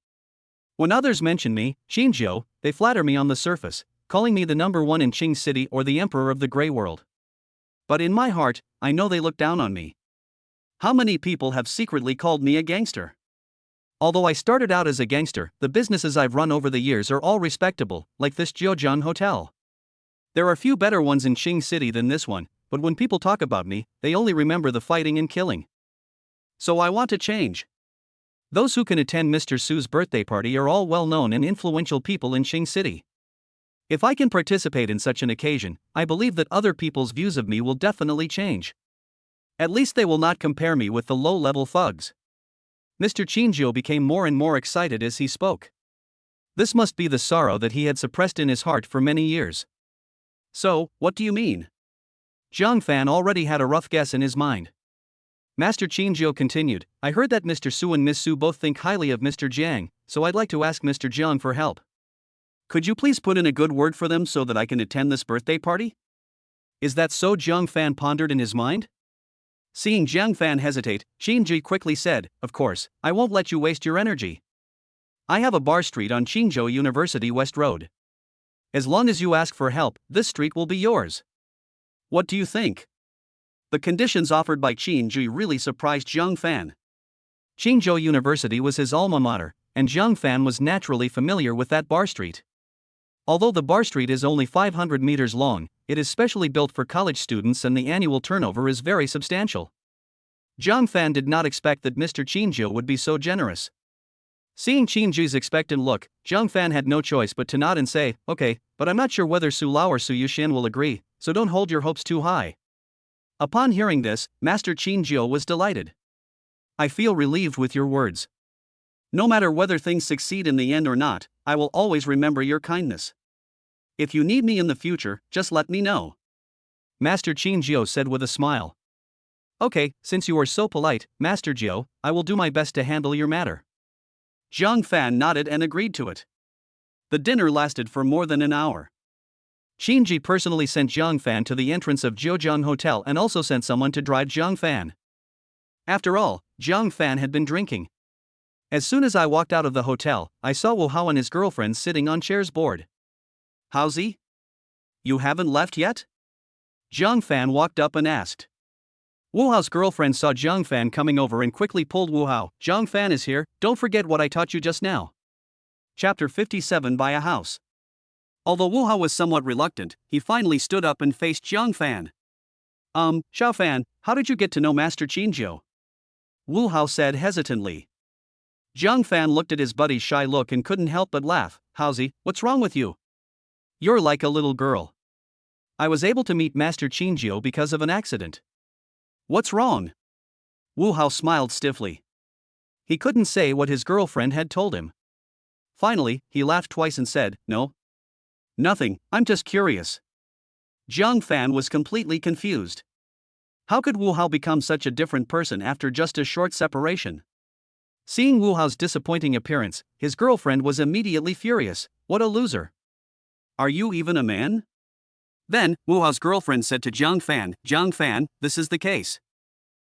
When others mention me, Qingjiu, they flatter me on the surface, calling me the number one in Qing City or the emperor of the gray world. But in my heart, I know they look down on me. How many people have secretly called me a gangster? Although I started out as a gangster, the businesses I've run over the years are all respectable, like this Jiujiang Hotel. There are few better ones in Qing City than this one, but when people talk about me, they only remember the fighting and killing. So I want to change. Those who can attend Mr. Su's birthday party are all well-known and influential people in Qing City. If I can participate in such an occasion, I believe that other people's views of me will definitely change. At least they will not compare me with the low-level thugs. Mr. Qingjiu became more and more excited as he spoke. This must be the sorrow that he had suppressed in his heart for many years. So, what do you mean? Zhang Fan already had a rough guess in his mind. Master Qingjiu continued, I heard that Mr. Su and Miss Su both think highly of Mr. Jiang, so I'd like to ask Mr. Jiang for help. Could you please put in a good word for them so that I can attend this birthday party? Is that so? Zhang Fan pondered in his mind. Seeing Zhang Fan hesitate, Qingji quickly said, of course, I won't let you waste your energy. I have a bar street on Qingzhou University West Road. As long as you ask for help, this street will be yours. What do you think? The conditions offered by Qingji really surprised Zhang Fan. Qingzhou University was his alma mater, and Zhang Fan was naturally familiar with that bar street. Although the bar street is only 500 meters long, it is specially built for college students and the annual turnover is very substantial. Zhang Fan did not expect that Mr. Qinjiu would be so generous. Seeing Qinjiu's expectant look, Zhang Fan had no choice but to nod and say, "Okay, but I'm not sure whether Su Lao or Su Yuxian will agree, so don't hold your hopes too high." Upon hearing this, Master Qinjiu was delighted. "I feel relieved with your words. No matter whether things succeed in the end or not, I will always remember your kindness. If you need me in the future, just let me know," Master Qinjiu said with a smile. "Okay, since you are so polite, Master Jiu, I will do my best to handle your matter." Zhang Fan nodded and agreed to it. The dinner lasted for more than an hour. Qinji personally sent Zhang Fan to the entrance of Jiujiang Hotel and also sent someone to drive Zhang Fan. After all, Zhang Fan had been drinking. As soon as I walked out of the hotel, I saw Wu Hao and his girlfriend sitting on chairs bored. "How's he? You haven't left yet?" Zhang Fan walked up and asked. Wu Hao's girlfriend saw Zhang Fan coming over and quickly pulled Wu Hao. "Zhang Fan is here, don't forget what I taught you just now." Chapter 57 Buy a House. Although Wu Hao was somewhat reluctant, he finally stood up and faced Zhang Fan. Xiao Fan, how did you get to know Master Qinjiu?" Wu Hao said hesitantly. Zhang Fan looked at his buddy's shy look and couldn't help but laugh. "How's he? What's wrong with you? You're like a little girl." "I was able to meet Master Qinjiu because of an accident." "What's wrong?" Wu Hao smiled stiffly. He couldn't say what his girlfriend had told him. Finally, he laughed twice and said, "No. Nothing, I'm just curious." Zhang Fan was completely confused. How could Wu Hao become such a different person after just a short separation? Seeing Wu Hao's disappointing appearance, his girlfriend was immediately furious. "What a loser. Are you even a man?" Then, Wu Hao's girlfriend said to Zhang Fan, this is the case.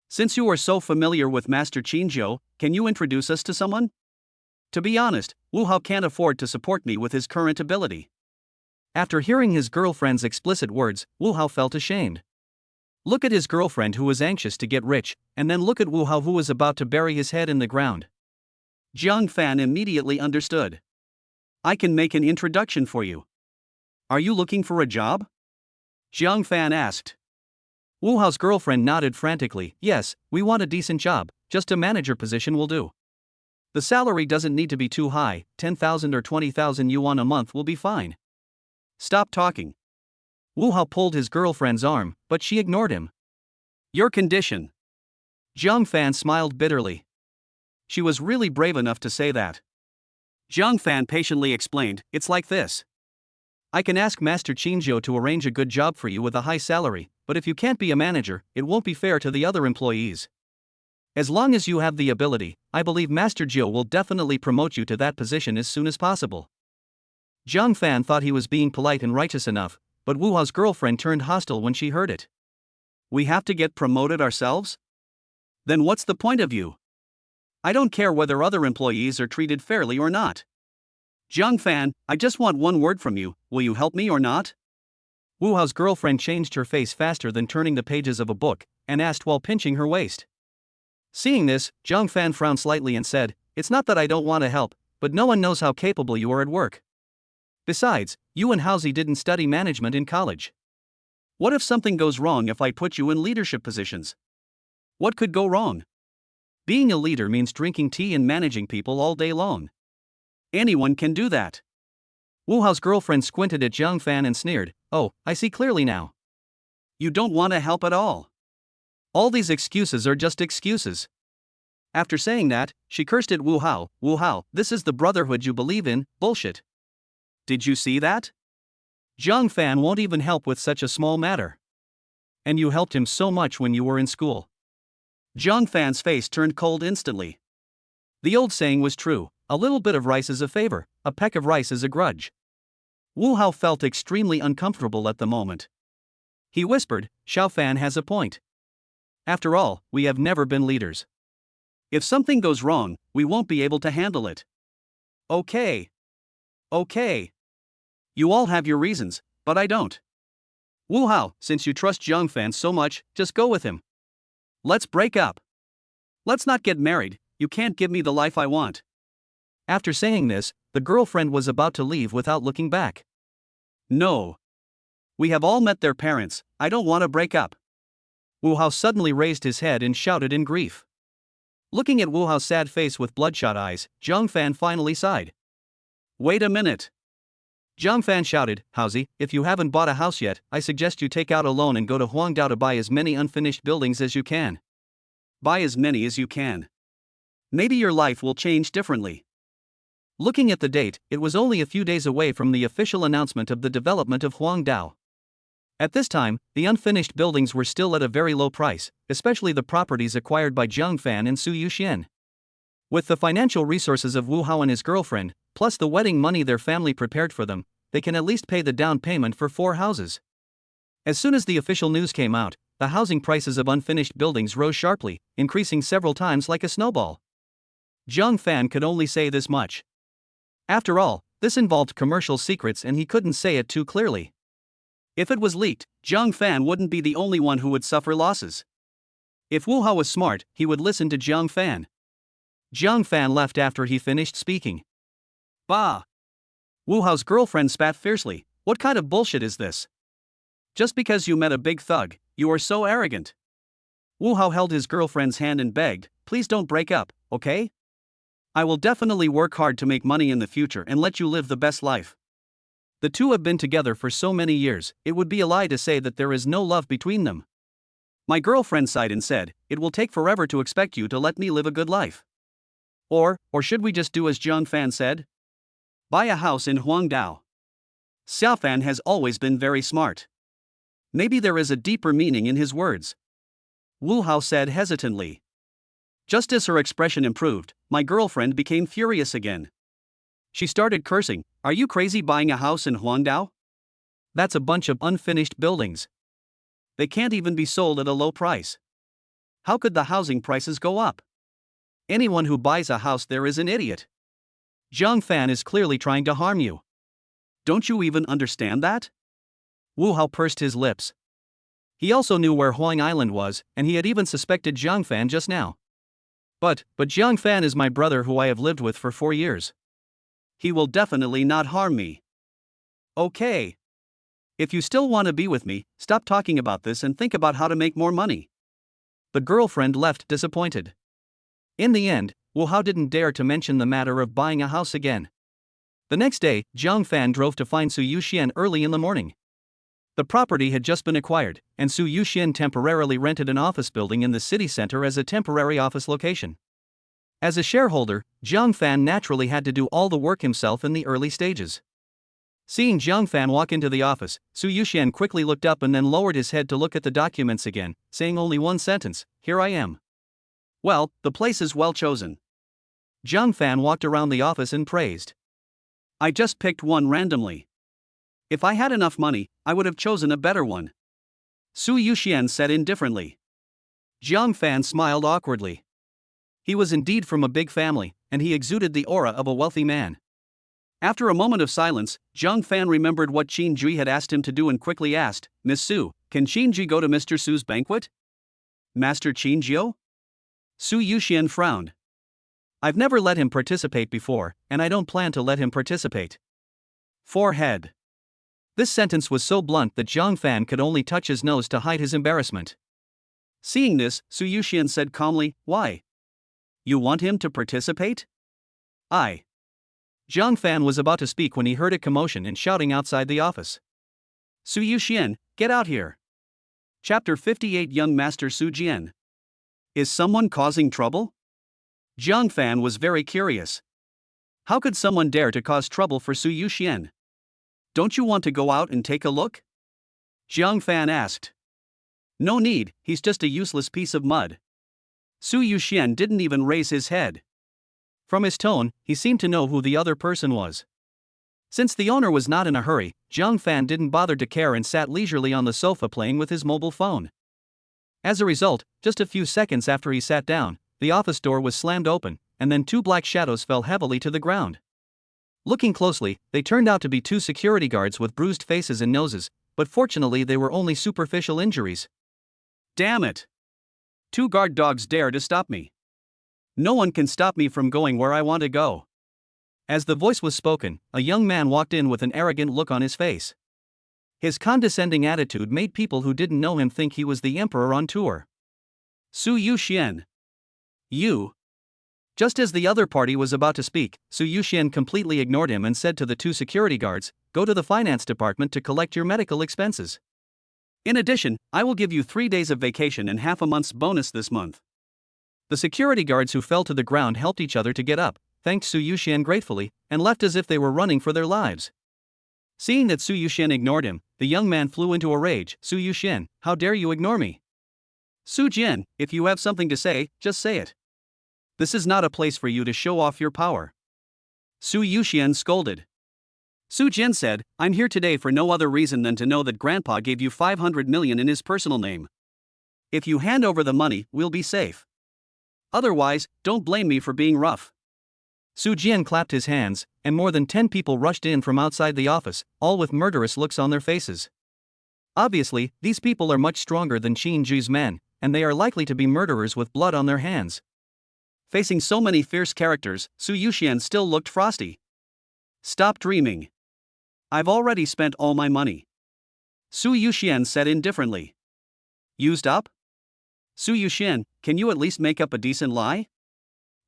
Since you are so familiar with Master Qinjiu, can you introduce us to someone? To be honest, Wu Hao can't afford to support me with his current ability." After hearing his girlfriend's explicit words, Wu Hao felt ashamed. Look at his girlfriend who was anxious to get rich, and then look at Wu Hao who was about to bury his head in the ground. Zhang Fan immediately understood. "I can make an introduction for you. Are you looking for a job?" Zhang Fan asked. Wu Hao's girlfriend nodded frantically. "Yes, we want a decent job, just a manager position will do. The salary doesn't need to be too high, 10,000 or 20,000 yuan a month will be fine." "Stop talking." Wu Hao pulled his girlfriend's arm, but she ignored him. "Your condition." Zhang Fan smiled bitterly. She was really brave enough to say that. Zhang Fan patiently explained, "It's like this. I can ask Master Qinjiu to arrange a good job for you with a high salary, but if you can't be a manager, it won't be fair to the other employees. As long as you have the ability, I believe Master Jiu will definitely promote you to that position as soon as possible." Zhang Fan thought he was being polite and righteous enough, but Wu Hao's girlfriend turned hostile when she heard it. "We have to get promoted ourselves? Then what's the point of you? I don't care whether other employees are treated fairly or not. Zhang Fan, I just want one word from you, will you help me or not?" Wu Hao's girlfriend changed her face faster than turning the pages of a book, and asked while pinching her waist. Seeing this, Zhang Fan frowned slightly and said, "It's not that I don't want to help, but no one knows how capable you are at work. Besides, you and Haozi didn't study management in college. What if something goes wrong if I put you in leadership positions? What could go wrong? Being a leader means drinking tea and managing people all day long. Anyone can do that." Wu Hao's girlfriend squinted at Zhang Fan and sneered, "Oh, I see clearly now. You don't want to help at all. All these excuses are just excuses." After saying that, she cursed at Wu Hao. "Wu Hao, this is the brotherhood you believe in, bullshit. Did you see that? Zhang Fan won't even help with such a small matter. And you helped him so much when you were in school." Zhang Fan's face turned cold instantly. The old saying was true, a little bit of rice is a favor, a peck of rice is a grudge. Wu Hao felt extremely uncomfortable at the moment. He whispered, "Xiao Fan has a point. After all, we have never been leaders. If something goes wrong, we won't be able to handle it." Okay. You all have your reasons, but I don't. Wu Hao, since you trust Zhang Fan so much, just go with him. Let's break up. Let's not get married, you can't give me the life I want." After saying this, the girlfriend was about to leave without looking back. No. We have all met their parents, I don't want to break up. Wu Hao suddenly raised his head and shouted in grief. Looking at Wu Hao's sad face with bloodshot eyes, Zhang Fan finally sighed. Wait a minute. Zhang Fan shouted, Haozi, if you haven't bought a house yet, I suggest you take out a loan and go to Huangdao to buy as many unfinished buildings as you can. Buy as many as you can. Maybe your life will change differently. Looking at the date, it was only a few days away from the official announcement of the development of Huangdao. At this time, the unfinished buildings were still at a very low price, especially the properties acquired by Zhang Fan and Su Yuxian. With the financial resources of Wu Hao and his girlfriend, plus the wedding money their family prepared for them, they can at least pay the down payment for 4 houses. As soon as the official news came out, the housing prices of unfinished buildings rose sharply, increasing several times like a snowball. Zhang Fan could only say this much. After all, this involved commercial secrets and he couldn't say it too clearly. If it was leaked, Zhang Fan wouldn't be the only one who would suffer losses. If Wu Hao was smart, he would listen to Zhang Fan. Zhang Fan left after he finished speaking. Bah! Wu Hao's girlfriend spat fiercely. What kind of bullshit is this? Just because you met a big thug, you are so arrogant. Wu Hao held his girlfriend's hand and begged, please don't break up, okay? I will definitely work hard to make money in the future and let you live the best life. The two have been together for so many years, it would be a lie to say that there is no love between them. My girlfriend sighed and said, it will take forever to expect you to let me live a good life. Or should we just do as Zhang Fan said? Buy a house in Huangdao. Xiao Fan has always been very smart. Maybe there is a deeper meaning in his words. Wu Hao said hesitantly. Just as her expression improved, my girlfriend became furious again. She started cursing, are you crazy buying a house in Huangdao? That's a bunch of unfinished buildings. They can't even be sold at a low price. How could the housing prices go up? Anyone who buys a house there is an idiot. Zhang Fan is clearly trying to harm you. Don't you even understand that? Wu Hao pursed his lips. He also knew where Huang Island was, and he had even suspected Zhang Fan just now. But Zhang Fan is my brother who I have lived with for 4 years. He will definitely not harm me. Okay. If you still want to be with me, stop talking about this and think about how to make more money. The girlfriend left disappointed. In the end, Wu Hao didn't dare to mention the matter of buying a house again. The next day, Zhang Fan drove to find Su Yuxian early in the morning. The property had just been acquired, and Su Yuxian temporarily rented an office building in the city center as a temporary office location. As a shareholder, Zhang Fan naturally had to do all the work himself in the early stages. Seeing Zhang Fan walk into the office, Su Yuxian quickly looked up and then lowered his head to look at the documents again, saying only one sentence, here I am. Well, the place is well chosen. Zhang Fan walked around the office and praised. I just picked one randomly. If I had enough money, I would have chosen a better one. Su Yuxian said indifferently. Zhang Fan smiled awkwardly. He was indeed from a big family, and he exuded the aura of a wealthy man. After a moment of silence, Zhang Fan remembered what Qin Ji had asked him to do and quickly asked, Miss Su, can Qin Ji go to Mr. Su's banquet? Master Qin Jiu? Su Yuxian frowned. I've never let him participate before, and I don't plan to let him participate. Forehead. This sentence was so blunt that Zhang Fan could only touch his nose to hide his embarrassment. Seeing this, Su Yuxian said calmly, why? You want him to participate? Zhang Fan was about to speak when he heard a commotion and shouting outside the office. Su Yuxian, get out here. Chapter 58 Young Master Su Jian. Is someone causing trouble? Zhang Fan was very curious. How could someone dare to cause trouble for Su Yuxian? Don't you want to go out and take a look? Zhang Fan asked. No need, he's just a useless piece of mud. Su Yuxian didn't even raise his head. From his tone, he seemed to know who the other person was. Since the owner was not in a hurry, Zhang Fan didn't bother to care and sat leisurely on the sofa playing with his mobile phone. As a result, just a few seconds after he sat down, the office door was slammed open, and then 2 black shadows fell heavily to the ground. Looking closely, they turned out to be 2 security guards with bruised faces and noses, but fortunately they were only superficial injuries. Damn it! 2 guard dogs dare to stop me. No one can stop me from going where I want to go. As the voice was spoken, a young man walked in with an arrogant look on his face. His condescending attitude made people who didn't know him think he was the emperor on tour. Su Yuxian. You. Just as the other party was about to speak, Su Yuxian completely ignored him and said to the two security guards, "Go to the finance department to collect your medical expenses. In addition, I will give you 3 days of vacation and half a month's bonus this month." The security guards who fell to the ground helped each other to get up, thanked Su Yuxian gratefully, and left as if they were running for their lives. Seeing that Su Yuxian ignored him, the young man flew into a rage. "Su Yuxian, how dare you ignore me? Su Jian, if you have something to say, just say it. This is not a place for you to show off your power." Su Yuxian scolded. Su Jian said, "I'm here today for no other reason than to know that Grandpa gave you 500 million in his personal name. If you hand over the money, we'll be safe. Otherwise, don't blame me for being rough." Su Jian clapped his hands, and more than 10 people rushed in from outside the office, all with murderous looks on their faces. Obviously, these people are much stronger than Qin Ju's men, and they are likely to be murderers with blood on their hands. Facing so many fierce characters, Su Yuxian still looked frosty. "Stop dreaming. I've already spent all my money," Su Yuxian said indifferently. "Used up? Su Yuxian, can you at least make up a decent lie?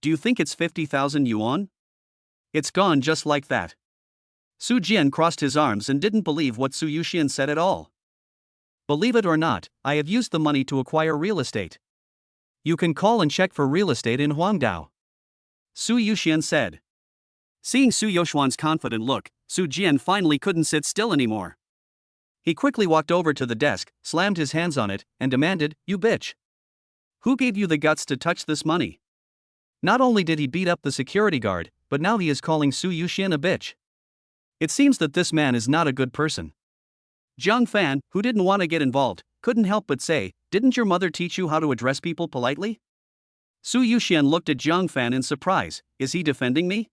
Do you think it's 50,000 yuan? It's gone just like that." Su Jian crossed his arms and didn't believe what Su Yuxian said at all. "Believe it or not, I have used the money to acquire real estate. You can call and check for real estate in Huangdao," Su Yuxian said. Seeing Su Yuxian's confident look, Su Jian finally couldn't sit still anymore. He quickly walked over to the desk, slammed his hands on it, and demanded, "You bitch! Who gave you the guts to touch this money?" Not only did he beat up the security guard, but now he is calling Su Yuxian a bitch. It seems that this man is not a good person. Zhang Fan, who didn't want to get involved, couldn't help but say, "Didn't your mother teach you how to address people politely?" Su Yuxian looked at Zhang Fan in surprise. Is he defending me?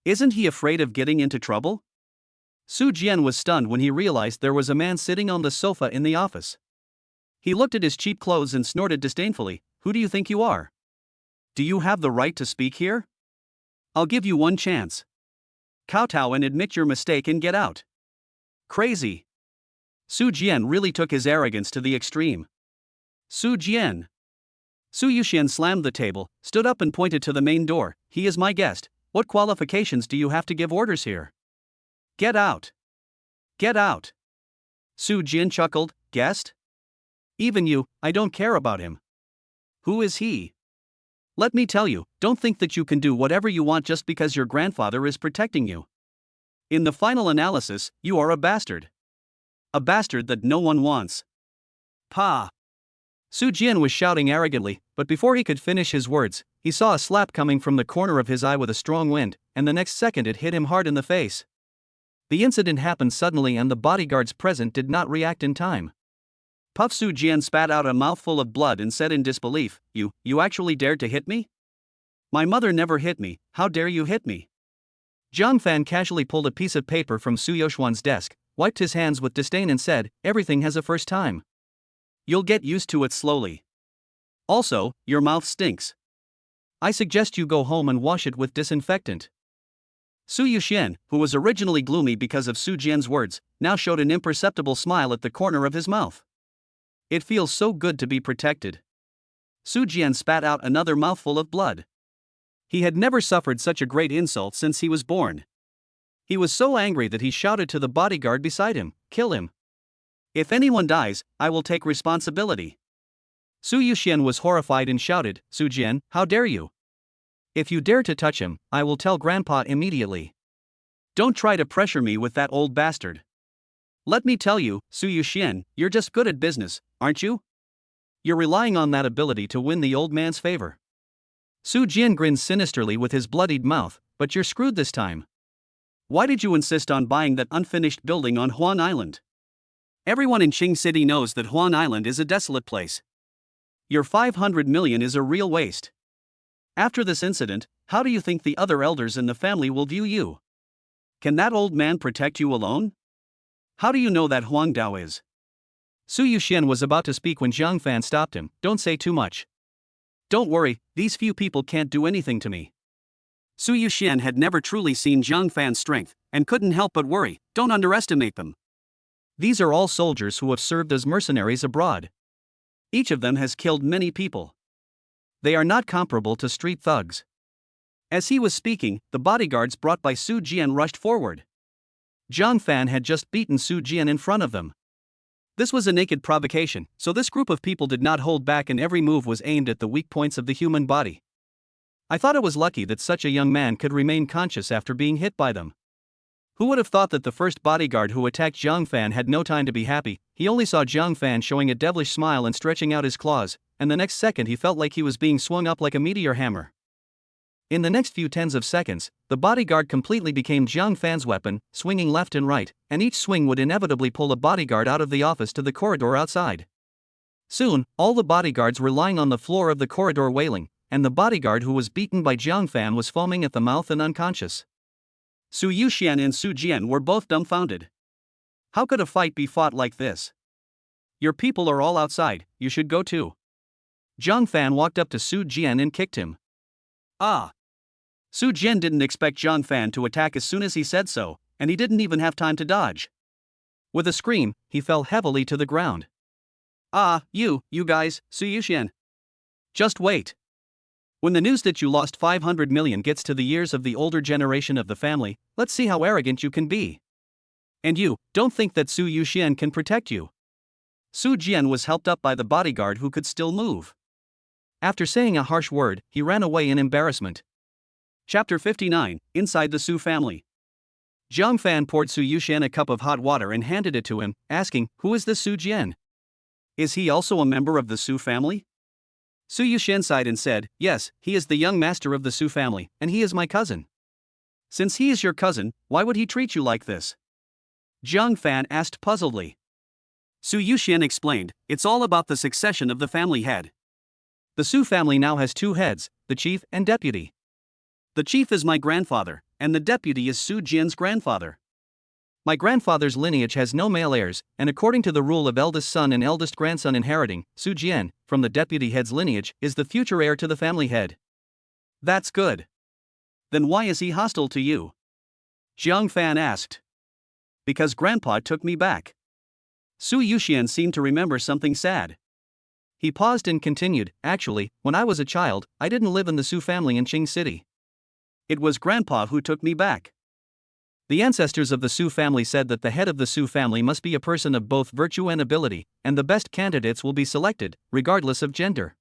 Isn't he afraid of getting into trouble? Su Jian was stunned when he realized there was a man sitting on the sofa in the office. He looked at his cheap clothes and snorted disdainfully, "Who do you think you are? Do you have the right to speak here? I'll give you one chance. Kowtow and admit your mistake and get out." Crazy. Su Jian really took his arrogance to the extreme. Su Jian. Su Yuxian slammed the table, stood up and pointed to the main door. "He is my guest. What qualifications do you have to give orders here? Get out. Get out." Su Jian chuckled, "Guest? Even you, I don't care about him. Who is he? Let me tell you, don't think that you can do whatever you want just because your grandfather is protecting you. In the final analysis, you are a bastard. A bastard that no one wants." Pa! Su Jian was shouting arrogantly, but before he could finish his words, he saw a slap coming from the corner of his eye with a strong wind, and the next second it hit him hard in the face. The incident happened suddenly and the bodyguards present did not react in time. Puff Su Jian spat out a mouthful of blood and said in disbelief, You actually dared to hit me? My mother never hit me, how dare you hit me?" Zhang Fan casually pulled a piece of paper from Su Yuxian's desk, wiped his hands with disdain and said, "Everything has a first time. You'll get used to it slowly. Also, your mouth stinks. I suggest you go home and wash it with disinfectant." Su Yuxian, who was originally gloomy because of Su Jian's words, now showed an imperceptible smile at the corner of his mouth. "It feels so good to be protected." Su Jian spat out another mouthful of blood. He had never suffered such a great insult since he was born. He was so angry that he shouted to the bodyguard beside him, "Kill him. If anyone dies, I will take responsibility." Su Yuxian was horrified and shouted, "Su Jian, how dare you? If you dare to touch him, I will tell Grandpa immediately. Don't try to pressure me with that old bastard. Let me tell you, Su Yuxian, you're just good at business, aren't you? You're relying on that ability to win the old man's favor." Su Jian grinned sinisterly with his bloodied mouth, "But you're screwed this time. Why did you insist on buying that unfinished building on Huan Island? Everyone in Qing City knows that Huan Island is a desolate place. Your 500 million is a real waste. After this incident, how do you think the other elders in the family will view you? Can that old man protect you alone? How do you know that Huangdao is?" Su Yuxian was about to speak when Zhang Fan stopped him. "Don't say too much. Don't worry, these few people can't do anything to me." Su Yuxian had never truly seen Zhang Fan's strength, and couldn't help but worry, "Don't underestimate them. These are all soldiers who have served as mercenaries abroad. Each of them has killed many people. They are not comparable to street thugs. As he was speaking, the bodyguards brought by Su Jian rushed forward. Zhang Fan had just beaten Su Jian in front of them. This was a naked provocation, so this group of people did not hold back and every move was aimed at the weak points of the human body. I thought it was lucky that such a young man could remain conscious after being hit by them. Who would have thought that the first bodyguard who attacked Zhang Fan had no time to be happy? He only saw Zhang Fan showing a devilish smile and stretching out his claws, and the next second he felt like he was being swung up like a meteor hammer. In the next few tens of seconds, the bodyguard completely became Zhang Fan's weapon, swinging left and right, and each swing would inevitably pull a bodyguard out of the office to the corridor outside. Soon, all the bodyguards were lying on the floor of the corridor wailing, and the bodyguard who was beaten by Zhang Fan was foaming at the mouth and unconscious. Su Yuxian and Su Jian were both dumbfounded. How could a fight be fought like this? Your people are all outside, you should go too. Zhang Fan walked up to Su Jian and kicked him. Ah! Su Jian didn't expect Zhang Fan to attack as soon as he said so, and he didn't even have time to dodge. With a scream, he fell heavily to the ground. Ah, you guys, Su Yuxian. Just wait. When the news that you lost 500 million gets to the ears of the older generation of the family, let's see how arrogant you can be. And you, don't think that Su Yuxian can protect you. Su Jian was helped up by the bodyguard who could still move. After saying a harsh word, he ran away in embarrassment. Chapter 59, Inside the Su Family. Zhang Fan poured Su Yuxian a cup of hot water and handed it to him, asking, "Who is this Su Jian? Is he also a member of the Su family?" Su Yuxian sighed and said, "Yes, he is the young master of the Su family, and he is my cousin." "Since he is your cousin, why would he treat you like this?" Zhang Fan asked puzzledly. Su Yuxian explained, "It's all about the succession of the family head. The Su family now has two heads, the chief and deputy. The chief is my grandfather, and the deputy is Su Jian's grandfather. My grandfather's lineage has no male heirs, and according to the rule of eldest son and eldest grandson inheriting, Su Jian, from the deputy head's lineage, is the future heir to the family head." "That's good. Then why is he hostile to you?" Zhang Fan asked. "Because Grandpa took me back." Su Yuxian seemed to remember something sad. He paused and continued, "Actually, when I was a child, I didn't live in the Su family in Qing City. It was Grandpa who took me back. The ancestors of the Su family said that the head of the Su family must be a person of both virtue and ability, and the best candidates will be selected, regardless of gender.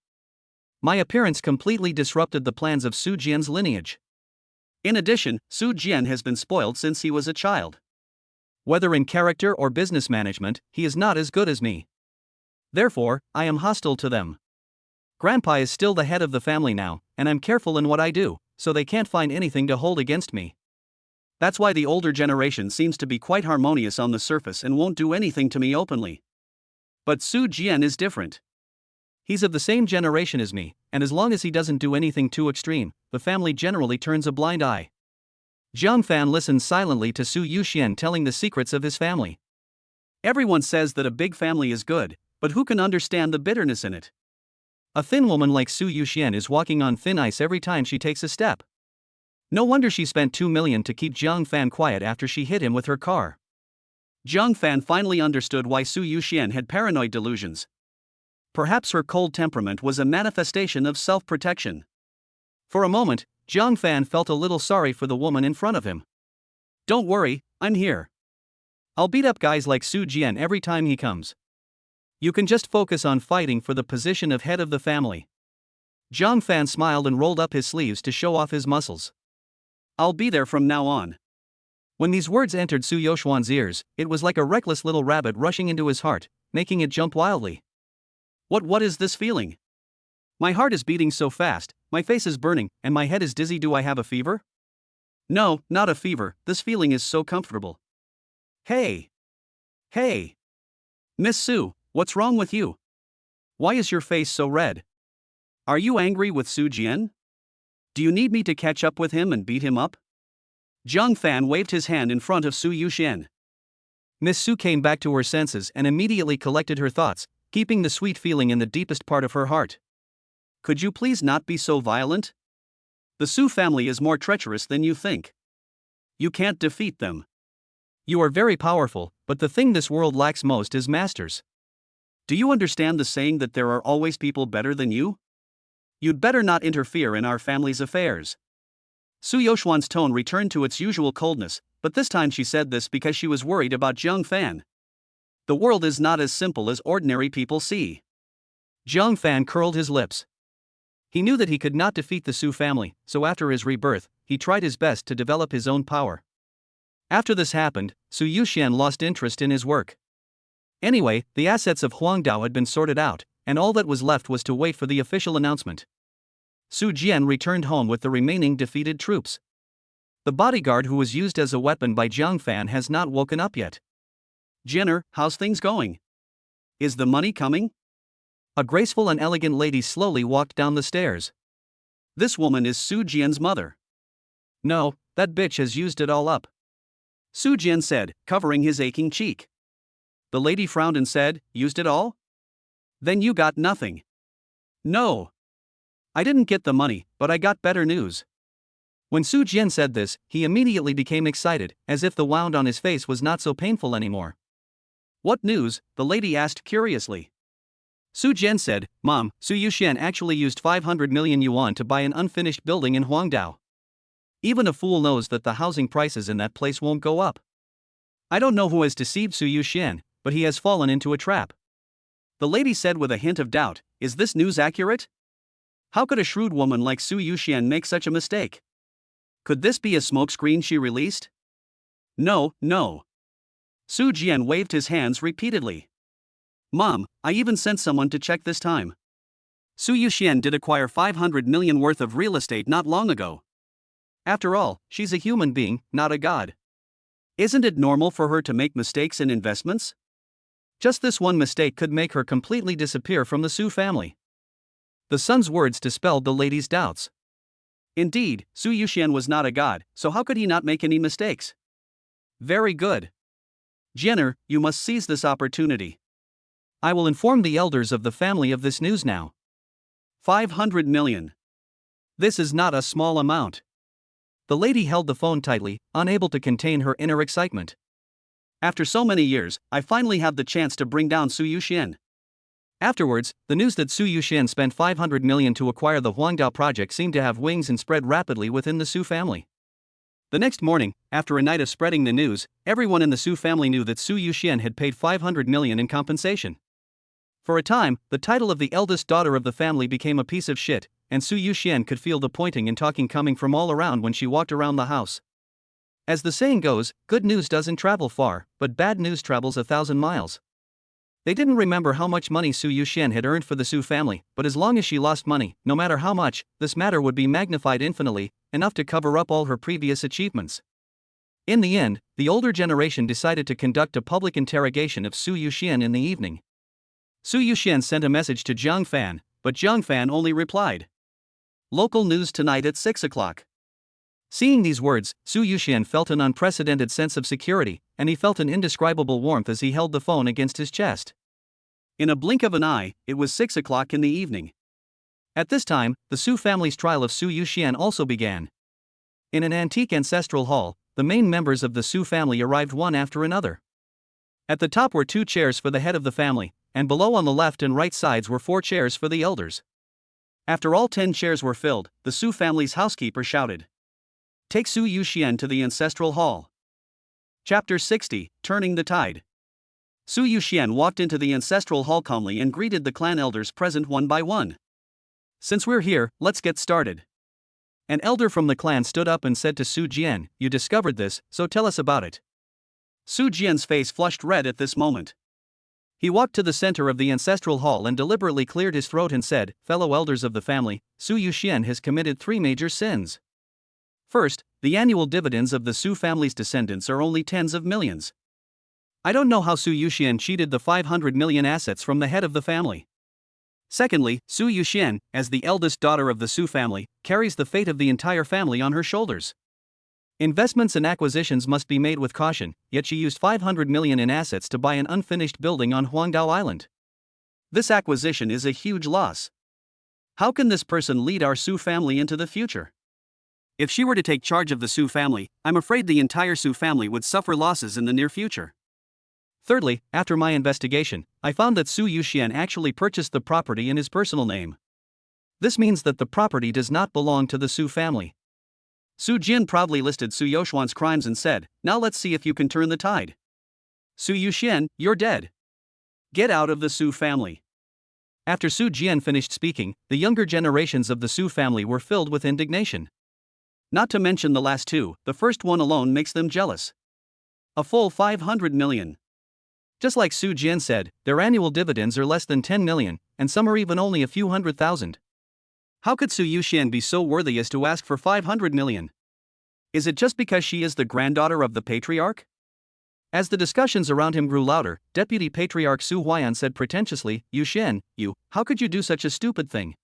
My appearance completely disrupted the plans of Su Jian's lineage. In addition, Su Jian has been spoiled since he was a child. Whether in character or business management, he is not as good as me. Therefore, I am hostile to them. Grandpa is still the head of the family now, and I'm careful in what I do, so they can't find anything to hold against me. That's why the older generation seems to be quite harmonious on the surface and won't do anything to me openly. But Su Jian is different. He's of the same generation as me, and as long as he doesn't do anything too extreme, the family generally turns a blind eye." Zhang Fan listened silently to Su Yuxian telling the secrets of his family. Everyone says that a big family is good, but who can understand the bitterness in it? A thin woman like Su Yuxian is walking on thin ice every time she takes a step. No wonder she spent 2 million to keep Zhang Fan quiet after she hit him with her car. Zhang Fan finally understood why Su Yuxian had paranoid delusions. Perhaps her cold temperament was a manifestation of self-protection. For a moment, Zhang Fan felt a little sorry for the woman in front of him. "Don't worry, I'm here. I'll beat up guys like Su Jian every time he comes. You can just focus on fighting for the position of head of the family." Zhang Fan smiled and rolled up his sleeves to show off his muscles. "I'll be there from now on." When these words entered Su Yoshuan's ears, it was like a reckless little rabbit rushing into his heart, making it jump wildly. What is this feeling? My heart is beating so fast, my face is burning, and my head is dizzy. Do I have a fever? No, not a fever, this feeling is so comfortable. Hey! Miss Su, what's wrong with you? Why is your face so red? Are you angry with Su Jian? Do you need me to catch up with him and beat him up? Zhang Fan waved his hand in front of Su Yuxian. Miss Su came back to her senses and immediately collected her thoughts, keeping the sweet feeling in the deepest part of her heart. Could you please not be so violent? The Su family is more treacherous than you think. You can't defeat them. You are very powerful, but the thing this world lacks most is masters. Do you understand the saying that there are always people better than you? You'd better not interfere in our family's affairs. Su Yoxuan's tone returned to its usual coldness, but this time she said this because she was worried about Jiang Fan. The world is not as simple as ordinary people see. Jiang Fan curled his lips. He knew that he could not defeat the Su family, so after his rebirth, he tried his best to develop his own power. After this happened, Su Yuxian lost interest in his work. Anyway, the assets of Huangdao had been sorted out, and all that was left was to wait for the official announcement. Su Jian returned home with the remaining defeated troops. The bodyguard who was used as a weapon by Jiang Fan has not woken up yet. Jenner, how's things going? Is the money coming? A graceful and elegant lady slowly walked down the stairs. This woman is Su Jian's mother. No, that bitch has used it all up, Su Jian said, covering his aching cheek. The lady frowned and said, used it all? Then you got nothing. No. I didn't get the money, but I got better news. When Su Jian said this, he immediately became excited, as if the wound on his face was not so painful anymore. What news? The lady asked curiously. Su Jian said, Mom, Su Yuxian actually used 500 million yuan to buy an unfinished building in Huangdao. Even a fool knows that the housing prices in that place won't go up. I don't know who has deceived Su Yuxian, but he has fallen into a trap. The lady said with a hint of doubt, is this news accurate? How could a shrewd woman like Su Yuxian make such a mistake? Could this be a smokescreen she released? No, no. Su Jian waved his hands repeatedly. Mom, I even sent someone to check this time. Su Yuxian did acquire 500 million worth of real estate not long ago. After all, she's a human being, not a god. Isn't it normal for her to make mistakes in investments? Just this one mistake could make her completely disappear from the Su family. The son's words dispelled the lady's doubts. Indeed, Su Yuxian was not a god, so how could he not make any mistakes? Very good. Jenner, you must seize this opportunity. I will inform the elders of the family of this news now. 500 million. This is not a small amount. The lady held the phone tightly, unable to contain her inner excitement. After so many years, I finally have the chance to bring down Su Yuxian. Afterwards, the news that Su Yuxian spent 500 million to acquire the Huangdao project seemed to have wings and spread rapidly within the Su family. The next morning, after a night of spreading the news, everyone in the Su family knew that Su Yuxian had paid 500 million in compensation. For a time, the title of the eldest daughter of the family became a piece of shit, and Su Yuxian could feel the pointing and talking coming from all around when she walked around the house. As the saying goes, good news doesn't travel far, but bad news travels 1,000 miles. They didn't remember how much money Su Yuxian had earned for the Su family, but as long as she lost money, no matter how much, this matter would be magnified infinitely, enough to cover up all her previous achievements. In the end, the older generation decided to conduct a public interrogation of Su Yuxian in the evening. Su Yuxian sent a message to Jiang Fan, but Jiang Fan only replied, local news tonight at 6 o'clock. Seeing these words, Su Yuxian felt an unprecedented sense of security, and he felt an indescribable warmth as he held the phone against his chest. In a blink of an eye, it was 6 o'clock in the evening. At this time, the Su family's trial of Su Yuxian also began. In an antique ancestral hall, the main members of the Su family arrived one after another. At the top were 2 chairs for the head of the family, and below on the left and right sides were 4 chairs for the elders. After all 10 chairs were filled, the Su family's housekeeper shouted, take Su Yuxian to the ancestral hall. Chapter 60, Turning the Tide. Su Yuxian walked into the ancestral hall calmly and greeted the clan elders present one by one. Since we're here, let's get started. An elder from the clan stood up and said to Su Jian, you discovered this, so tell us about it. Su Jian's face flushed red at this moment. He walked to the center of the ancestral hall and deliberately cleared his throat and said, fellow elders of the family, Su Yuxian has committed 3 major sins. First, the annual dividends of the Su family's descendants are only tens of millions. I don't know how Su Yuxian cheated the 500 million assets from the head of the family. Secondly, Su Yuxian, as the eldest daughter of the Su family, carries the fate of the entire family on her shoulders. Investments and acquisitions must be made with caution, yet she used 500 million in assets to buy an unfinished building on Huangdao Island. This acquisition is a huge loss. How can this person lead our Su family into the future? If she were to take charge of the Su family, I'm afraid the entire Su family would suffer losses in the near future. Thirdly, after my investigation, I found that Su Yuxian actually purchased the property in his personal name. This means that the property does not belong to the Su family. Su Jin proudly listed Su Yoshuan's crimes and said, "Now let's see if you can turn the tide. Su Yuxian, you're dead. Get out of the Su family." After Su Jian finished speaking, the younger generations of the Su family were filled with indignation. Not to mention the last two, the first one alone makes them jealous. A full 500 million. Just like Su Jian said, their annual dividends are less than 10 million, and some are even only a few 100,000. How could Su Yuxian be so worthy as to ask for 500 million? Is it just because she is the granddaughter of the patriarch? As the discussions around him grew louder, Deputy Patriarch Su Huaiyan said pretentiously, "Yuxian, how could you do such a stupid thing?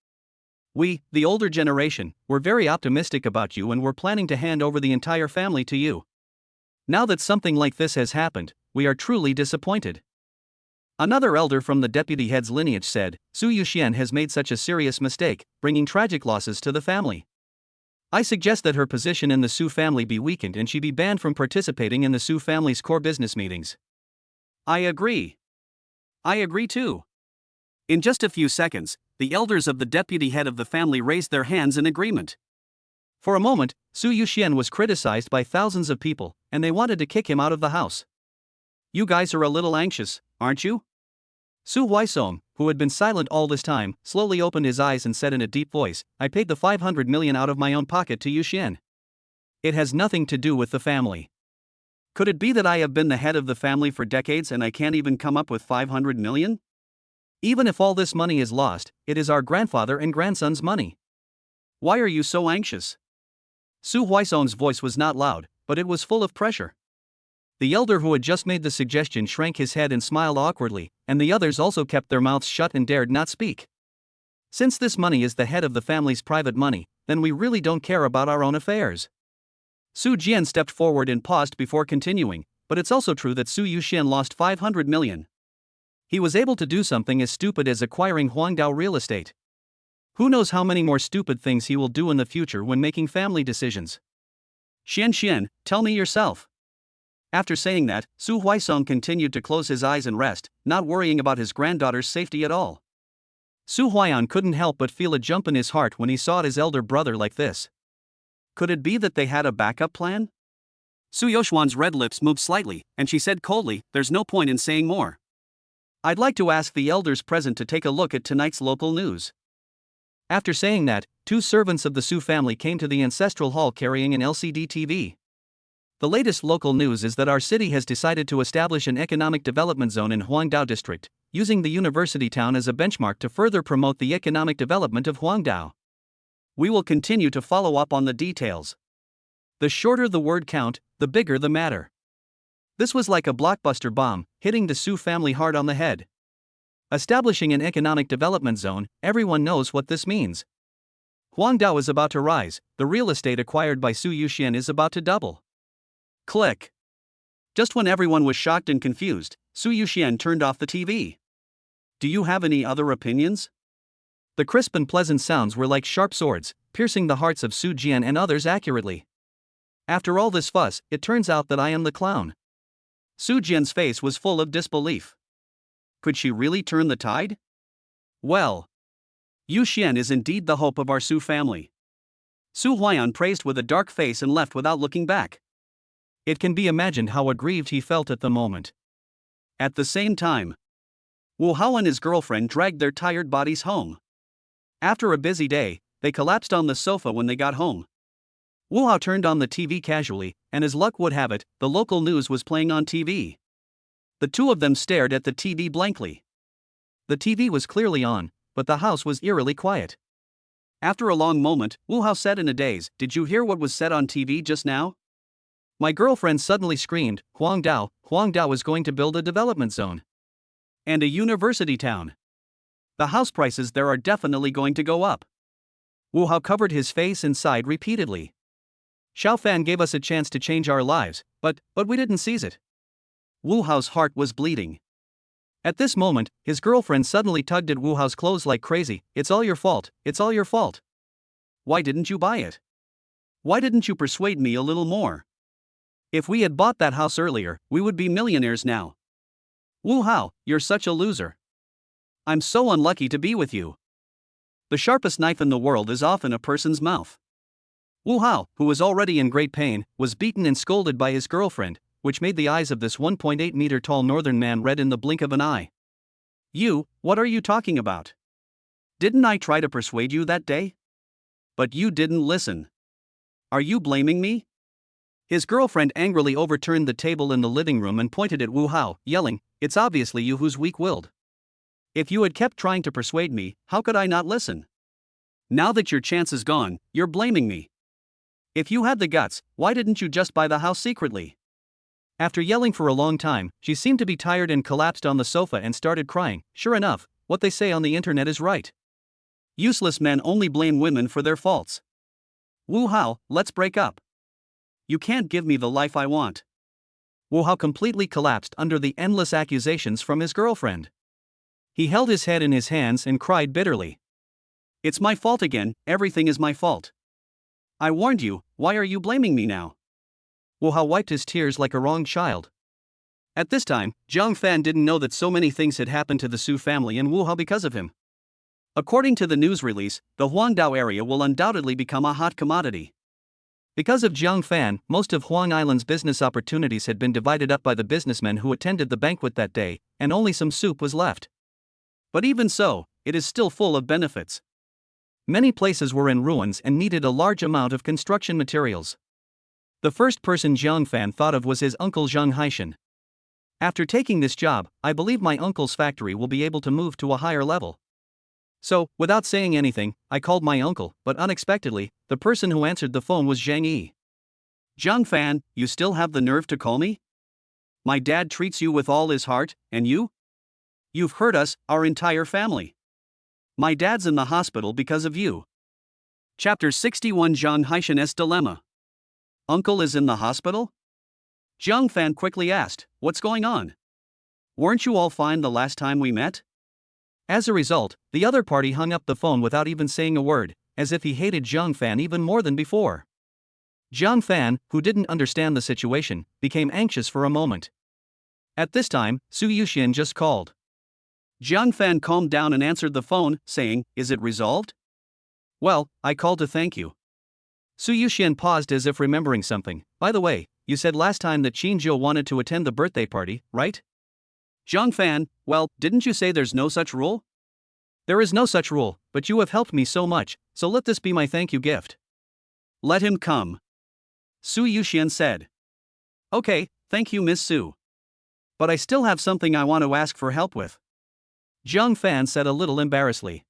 We, the older generation, were very optimistic about you and were planning to hand over the entire family to you. Now that something like this has happened, we are truly disappointed." Another elder from the deputy head's lineage said, "Su Yuxian has made such a serious mistake, bringing tragic losses to the family. I suggest that her position in the Su family be weakened and she be banned from participating in the Su family's core business meetings." I agree. I agree too. In just a few seconds, the elders of the deputy head of the family raised their hands in agreement. For a moment, Su Yuxian was criticized by thousands of people, and they wanted to kick him out of the house. "You guys are a little anxious, aren't you?" Su Huaisong, who had been silent all this time, slowly opened his eyes and said in a deep voice, "I paid the 500 million out of my own pocket to Yuxian. It has nothing to do with the family. Could it be that I have been the head of the family for decades and I can't even come up with 500 million? Even if all this money is lost, it is our grandfather and grandson's money. Why are you so anxious?" Su Huaisong's voice was not loud, but it was full of pressure. The elder who had just made the suggestion shrank his head and smiled awkwardly, and the others also kept their mouths shut and dared not speak. Since this money is the head of the family's private money, then we really don't care about our own affairs. Su Jian stepped forward and paused before continuing, but it's also true that Su Yuxian lost 500 million. He was able to do something as stupid as acquiring Huangdao real estate. Who knows how many more stupid things he will do in the future when making family decisions. "Xian, tell me yourself." After saying that, Su Huaisong continued to close his eyes and rest, not worrying about his granddaughter's safety at all. Su Huaiyan couldn't help but feel a jump in his heart when he saw his elder brother like this. Could it be that they had a backup plan? Su Yoshuan's red lips moved slightly, and she said coldly, "There's no point in saying more. I'd like to ask the elders present to take a look at tonight's local news." After saying that, two servants of the Su family came to the ancestral hall carrying an LCD TV. The latest local news is that our city has decided to establish an economic development zone in Huangdao district, using the university town as a benchmark to further promote the economic development of Huangdao. We will continue to follow up on the details. The shorter the word count, the bigger the matter. This was like a blockbuster bomb, hitting the Su family hard on the head. Establishing an economic development zone, everyone knows what this means. Huangdao is about to rise, the real estate acquired by Su Yuxian is about to double. Click. Just when everyone was shocked and confused, Su Yuxian turned off the TV. "Do you have any other opinions?" The crisp and pleasant sounds were like sharp swords, piercing the hearts of Su Jian and others accurately. "After all this fuss, it turns out that I am the clown." Su Jian's face was full of disbelief. Could she really turn the tide? Well, Yuxian is indeed the hope of our Su family. Su Huaiyan praised with a dark face and left without looking back. It can be imagined how aggrieved he felt at the moment. At the same time, Wu Hao and his girlfriend dragged their tired bodies home. After a busy day, they collapsed on the sofa when they got home. Wu Hao turned on the TV casually, and as luck would have it, the local news was playing on TV. The two of them stared at the TV blankly. The TV was clearly on, but the house was eerily quiet. After a long moment, Wu Hao said in a daze, "Did you hear what was said on TV just now?" My girlfriend suddenly screamed, Huangdao is going to build a development zone. And a university town. The house prices there are definitely going to go up. Wu Hao covered his face and sighed repeatedly. Xiao Fan gave us a chance to change our lives, but we didn't seize it. Wu Hao's heart was bleeding. At this moment, his girlfriend suddenly tugged at Wu Hao's clothes like crazy. "It's all your fault, it's all your fault. Why didn't you buy it? Why didn't you persuade me a little more? If we had bought that house earlier, we would be millionaires now. Wu Hao, you're such a loser. I'm so unlucky to be with you. The sharpest knife in the world is often a person's mouth. Wu Hao, who was already in great pain, was beaten and scolded by his girlfriend, which made the eyes of this 1.8-meter tall northern man red in the blink of an eye. You, what are you talking about? Didn't I try to persuade you that day? But you didn't listen. Are you blaming me? His girlfriend angrily overturned the table in the living room and pointed at Wu Hao, yelling, "It's obviously you who's weak-willed. If you had kept trying to persuade me, how could I not listen? Now that your chance is gone, you're blaming me. If you had the guts, why didn't you just buy the house secretly?" After yelling for a long time, she seemed to be tired and collapsed on the sofa and started crying. Sure enough, what they say on the internet is right. Useless men only blame women for their faults. Wu Hao, let's break up. You can't give me the life I want. Wu Hao completely collapsed under the endless accusations from his girlfriend. He held his head in his hands and cried bitterly. It's my fault again, everything is my fault. I warned you, why are you blaming me now? Wu Hao wiped his tears like a wronged child. At this time, Zhang Fan didn't know that so many things had happened to the Su family and Wu Hao because of him. According to the news release, the Huangdao area will undoubtedly become a hot commodity. Because of Zhang Fan, most of Huang Island's business opportunities had been divided up by the businessmen who attended the banquet that day, and only some soup was left. But even so, it is still full of benefits. Many places were in ruins and needed a large amount of construction materials. The first person Zhang Fan thought of was his uncle Zhang Haishan. After taking this job, I believe my uncle's factory will be able to move to a higher level. So, without saying anything, I called my uncle, but unexpectedly, the person who answered the phone was Zhang Yi. Zhang Fan, you still have the nerve to call me? My dad treats you with all his heart, and you? You've hurt us, our entire family. My dad's in the hospital because of you. Chapter 61 Zhang Haishan's Dilemma. Uncle is in the hospital? Zhang Fan quickly asked, what's going on? Weren't you all fine the last time we met? As a result, the other party hung up the phone without even saying a word, as if he hated Zhang Fan even more than before. Zhang Fan, who didn't understand the situation, became anxious for a moment. At this time, Su Yuxian just called. Zhang Fan calmed down and answered the phone, saying, is it resolved? Well, I called to thank you. Su Yuxian paused as if remembering something. By the way, you said last time that Qin Zhou wanted to attend the birthday party, right? Zhang Fan, well, didn't you say there's no such rule? There is no such rule, but you have helped me so much, so let this be my thank you gift. Let him come. Su Yuxian said. Okay, thank you Miss Su. But I still have something I want to ask for help with. Zhang Fan said a little embarrassedly.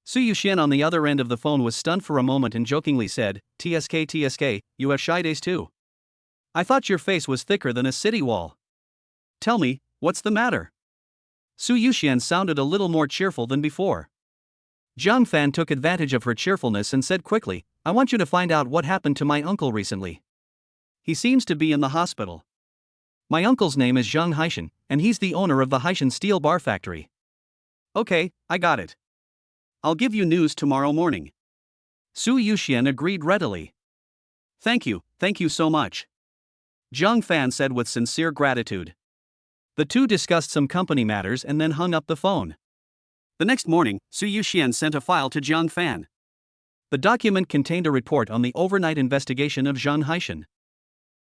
Su Yuxian on the other end of the phone was stunned for a moment and jokingly said, TSK, you have shy days too. I thought your face was thicker than a city wall. Tell me, what's the matter? Su Yuxian sounded a little more cheerful than before. Zhang Fan took advantage of her cheerfulness and said quickly, I want you to find out what happened to my uncle recently. He seems to be in the hospital. My uncle's name is Zhang Haishan, and he's the owner of the Haishan Steel Bar Factory. Okay, I got it. I'll give you news tomorrow morning. Su Yuxian agreed readily. Thank you so much. Zhang Fan said with sincere gratitude. The two discussed some company matters and then hung up the phone. The next morning, Su Yuxian sent a file to Zhang Fan. The document contained a report on the overnight investigation of Zhang Haishan.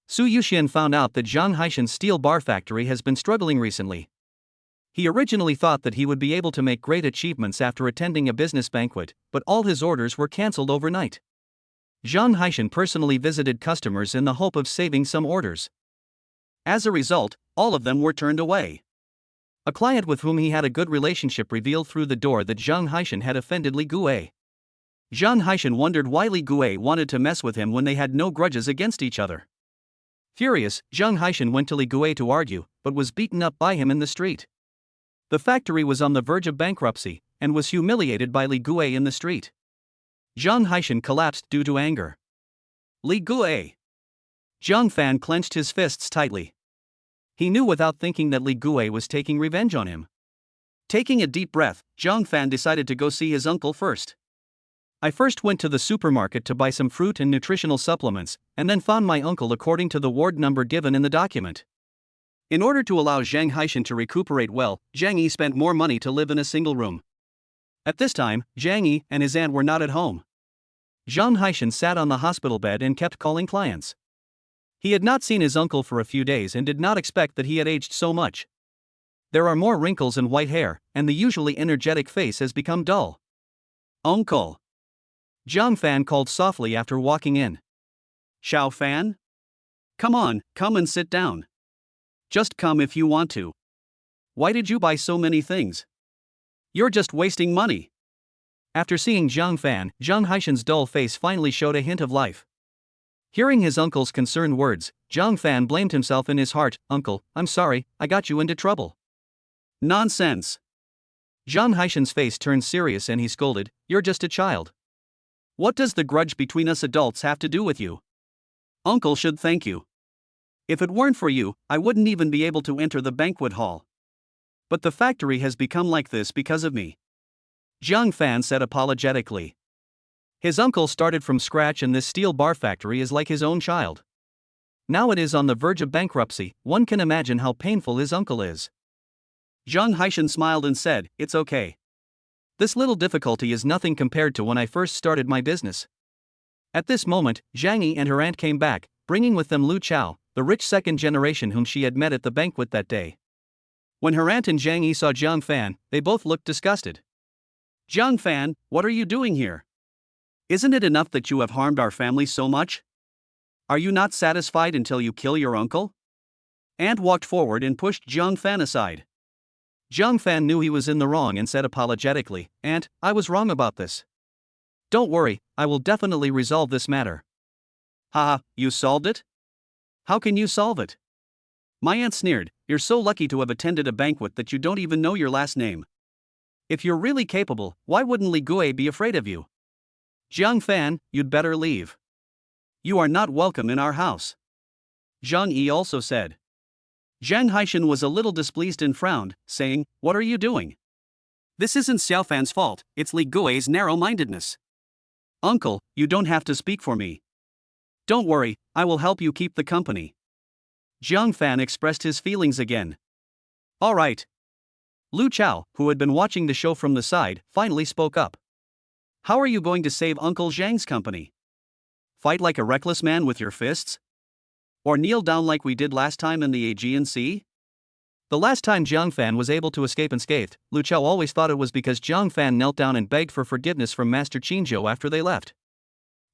Su Yuxian found out that Zhang Haishan's steel bar factory has been struggling recently. He originally thought that he would be able to make great achievements after attending a business banquet, but all his orders were cancelled overnight. Zhang Haishan personally visited customers in the hope of saving some orders. As a result, all of them were turned away. A client with whom he had a good relationship revealed through the door that Zhang Haishan had offended Li Gue. Zhang Haishan wondered why Li Gue wanted to mess with him when they had no grudges against each other. Furious, Zhang Haishan went to Li Gue to argue, but was beaten up by him in the street. The factory was on the verge of bankruptcy, and was humiliated by Li Gue in the street. Zhang Haishan collapsed due to anger. Li Gue. Zhang Fan clenched his fists tightly. He knew without thinking that Li Gue was taking revenge on him. Taking a deep breath, Zhang Fan decided to go see his uncle first. I first went to the supermarket to buy some fruit and nutritional supplements, and then found my uncle according to the ward number given in the document. In order to allow Zhang Haishan to recuperate well, Zhang Yi spent more money to live in a single room. At this time, Zhang Yi and his aunt were not at home. Zhang Haishan sat on the hospital bed and kept calling clients. He had not seen his uncle for a few days and did not expect that he had aged so much. There are more wrinkles and white hair, and the usually energetic face has become dull. Uncle. Zhang Fan called softly after walking in. Xiao Fan? Come on, come and sit down. Just come if you want to. Why did you buy so many things? You're just wasting money. After seeing Zhang Fan, Zhang Haishan's dull face finally showed a hint of life. Hearing his uncle's concerned words, Zhang Fan blamed himself in his heart. Uncle, I'm sorry, I got you into trouble. Nonsense. Zhang Haishan's face turned serious and he scolded, You're just a child. What does the grudge between us adults have to do with you? Uncle should thank you. If it weren't for you, I wouldn't even be able to enter the banquet hall. But the factory has become like this because of me. Zhang Fan said apologetically. His uncle started from scratch and this steel bar factory is like his own child. Now it is on the verge of bankruptcy, one can imagine how painful his uncle is. Zhang Haishan smiled and said, It's okay. This little difficulty is nothing compared to when I first started my business. At this moment, Zhang Yi and her aunt came back, bringing with them Lu Chao, the rich second generation whom she had met at the banquet that day. When her aunt and Zhang Yi saw Zhang Fan, they both looked disgusted. Zhang Fan, what are you doing here? Isn't it enough that you have harmed our family so much? Are you not satisfied until you kill your uncle? Aunt walked forward and pushed Zhang Fan aside. Zhang Fan knew he was in the wrong and said apologetically, Aunt, I was wrong about this. Don't worry, I will definitely resolve this matter. Haha, you solved it? How can you solve it? My aunt sneered, You're so lucky to have attended a banquet that you don't even know your last name. If you're really capable, why wouldn't Li Gui be afraid of you? Zhang Fan, you'd better leave. You are not welcome in our house. Zhang Yi also said. Zhang Haishan was a little displeased and frowned, saying, What are you doing? This isn't Xiao Fan's fault, it's Li Gui's narrow-mindedness. Uncle, you don't have to speak for me. Don't worry, I will help you keep the company. Zhang Fan expressed his feelings again. All right. Lu Chao, who had been watching the show from the side, finally spoke up. How are you going to save Uncle Zhang's company? Fight like a reckless man with your fists? Or kneel down like we did last time in the Aegean Sea? The last time Zhang Fan was able to escape unscathed, Lu Chao always thought it was because Zhang Fan knelt down and begged for forgiveness from Master Qinzhou after they left.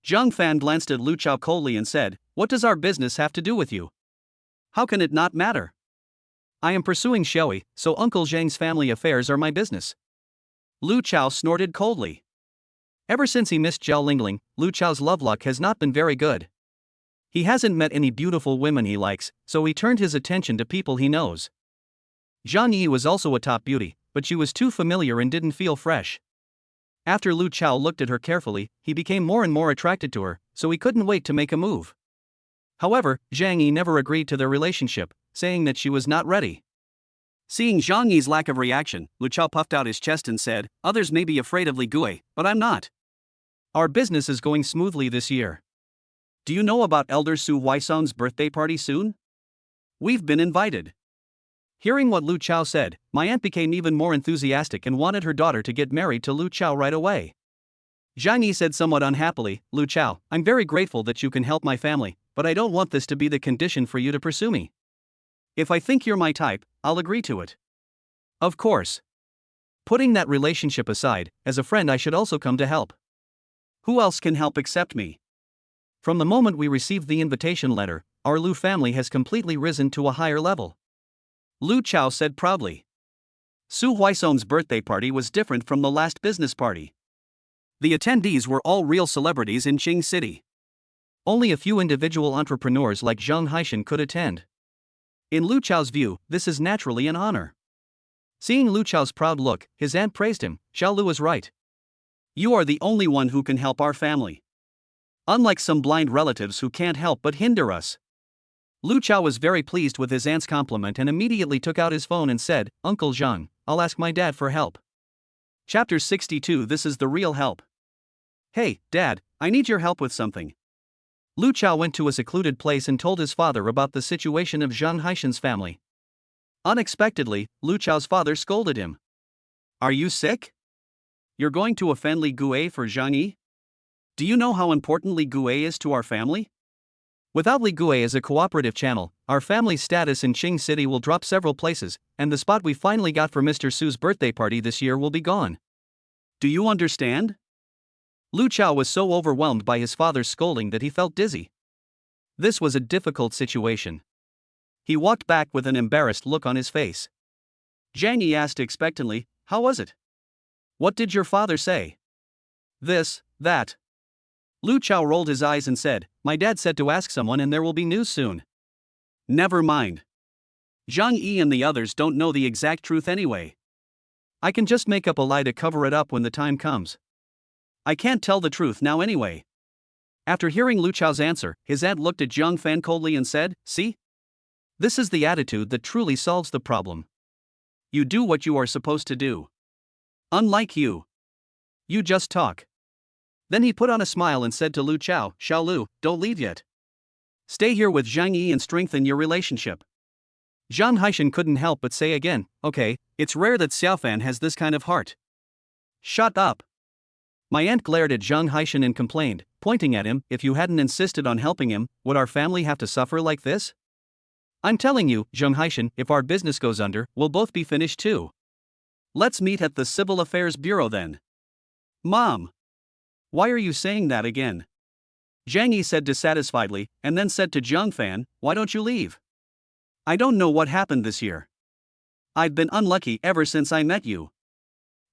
Zhang Fan glanced at Lu Chao coldly and said, What does our business have to do with you? How can it not matter? I am pursuing Xiaoyi, so Uncle Zhang's family affairs are my business. Lu Chao snorted coldly. Ever since he missed Zhao Lingling, Lu Chao's love luck has not been very good. He hasn't met any beautiful women he likes, so he turned his attention to people he knows. Zhang Yi was also a top beauty, but she was too familiar and didn't feel fresh. After Lu Chao looked at her carefully, he became more and more attracted to her, so he couldn't wait to make a move. However, Zhang Yi never agreed to their relationship, saying that she was not ready. Seeing Zhang Yi's lack of reaction, Lu Chao puffed out his chest and said, Others may be afraid of Li Gui, but I'm not. Our business is going smoothly this year. Do you know about Elder Su Huaisong's birthday party soon? We've been invited. Hearing what Lu Chao said, my aunt became even more enthusiastic and wanted her daughter to get married to Lu Chao right away. Zhang Yi said somewhat unhappily, Lu Chao, I'm very grateful that you can help my family, but I don't want this to be the condition for you to pursue me. If I think you're my type, I'll agree to it. Of course. Putting that relationship aside, as a friend I should also come to help. Who else can help except me? From the moment we received the invitation letter, our Lu family has completely risen to a higher level. Lu Chao said proudly. Su Huaisong's birthday party was different from the last business party. The attendees were all real celebrities in Qing City. Only a few individual entrepreneurs like Zhang Haishan could attend. In Lu Chao's view, this is naturally an honor. Seeing Lu Chao's proud look, his aunt praised him. Xiao Lu is right. You are the only one who can help our family. Unlike some blind relatives who can't help but hinder us. Lu Chao was very pleased with his aunt's compliment and immediately took out his phone and said, Uncle Zhang, I'll ask my dad for help. Chapter 62 This is the real help. Hey, Dad, I need your help with something. Lu Chao went to a secluded place and told his father about the situation of Zhang Haishan's family. Unexpectedly, Lu Chao's father scolded him. Are you sick? You're going to offend Li Gui for Zhang Yi? Do you know how important Li Gui is to our family? Without Li Gui as a cooperative channel, our family's status in Qing City will drop several places, and the spot we finally got for Mr. Su's birthday party this year will be gone. Do you understand? Lu Chao was so overwhelmed by his father's scolding that he felt dizzy. This was a difficult situation. He walked back with an embarrassed look on his face. Zhang Yi asked expectantly, "How was it? What did your father say?" "This, that." Lu Chao rolled his eyes and said, "My dad said to ask someone and there will be news soon." Never mind. Zhang Yi and the others don't know the exact truth anyway. I can just make up a lie to cover it up when the time comes. I can't tell the truth now anyway. After hearing Lu Chao's answer, his aunt looked at Zhang Fan coldly and said, "See? This is the attitude that truly solves the problem. You do what you are supposed to do. Unlike you. You just talk." Then he put on a smile and said to Lu Chao, "Xiao Lu, don't leave yet. Stay here with Zhang Yi and strengthen your relationship." Zhang Haishan couldn't help but say again, "Okay, it's rare that Xiaofan has this kind of heart." "Shut up." My aunt glared at Zhang Haishan and complained, pointing at him, "If you hadn't insisted on helping him, would our family have to suffer like this? I'm telling you, Zhang Haishan, if our business goes under, we'll both be finished too. Let's meet at the Civil Affairs Bureau then." "Mom! Why are you saying that again?" Zhang Yi said dissatisfiedly, and then said to Zhang Fan, "Why don't you leave? I don't know what happened this year. I've been unlucky ever since I met you.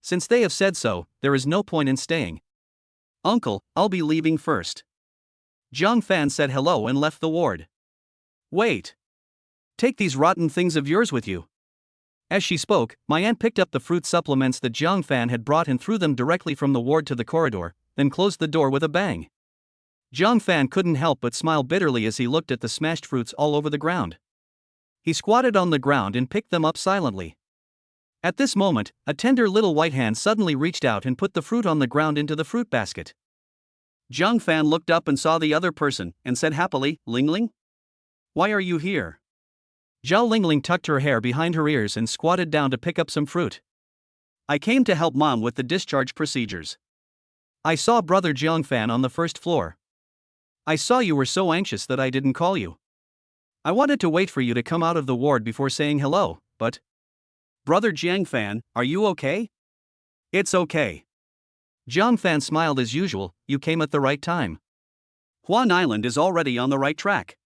Since they have said so, there is no point in staying. Uncle, I'll be leaving first." Zhang Fan said hello and left the ward. "Wait. Take these rotten things of yours with you." As she spoke, my aunt picked up the fruit supplements that Zhang Fan had brought and threw them directly from the ward to the corridor, then closed the door with a bang. Zhang Fan couldn't help but smile bitterly as he looked at the smashed fruits all over the ground. He squatted on the ground and picked them up silently. At this moment, a tender little white hand suddenly reached out and put the fruit on the ground into the fruit basket. Zhang Fan looked up and saw the other person, and said happily, "Lingling? Why are you here?" Zhao Lingling tucked her hair behind her ears and squatted down to pick up some fruit. "I came to help Mom with the discharge procedures. I saw Brother Zhang Fan on the first floor. I saw you were so anxious that I didn't call you. I wanted to wait for you to come out of the ward before saying hello, but..." "Brother Jiang Fan, are you okay?" "It's okay." Jiang Fan smiled as usual, "You came at the right time. Huan Island is already on the right track.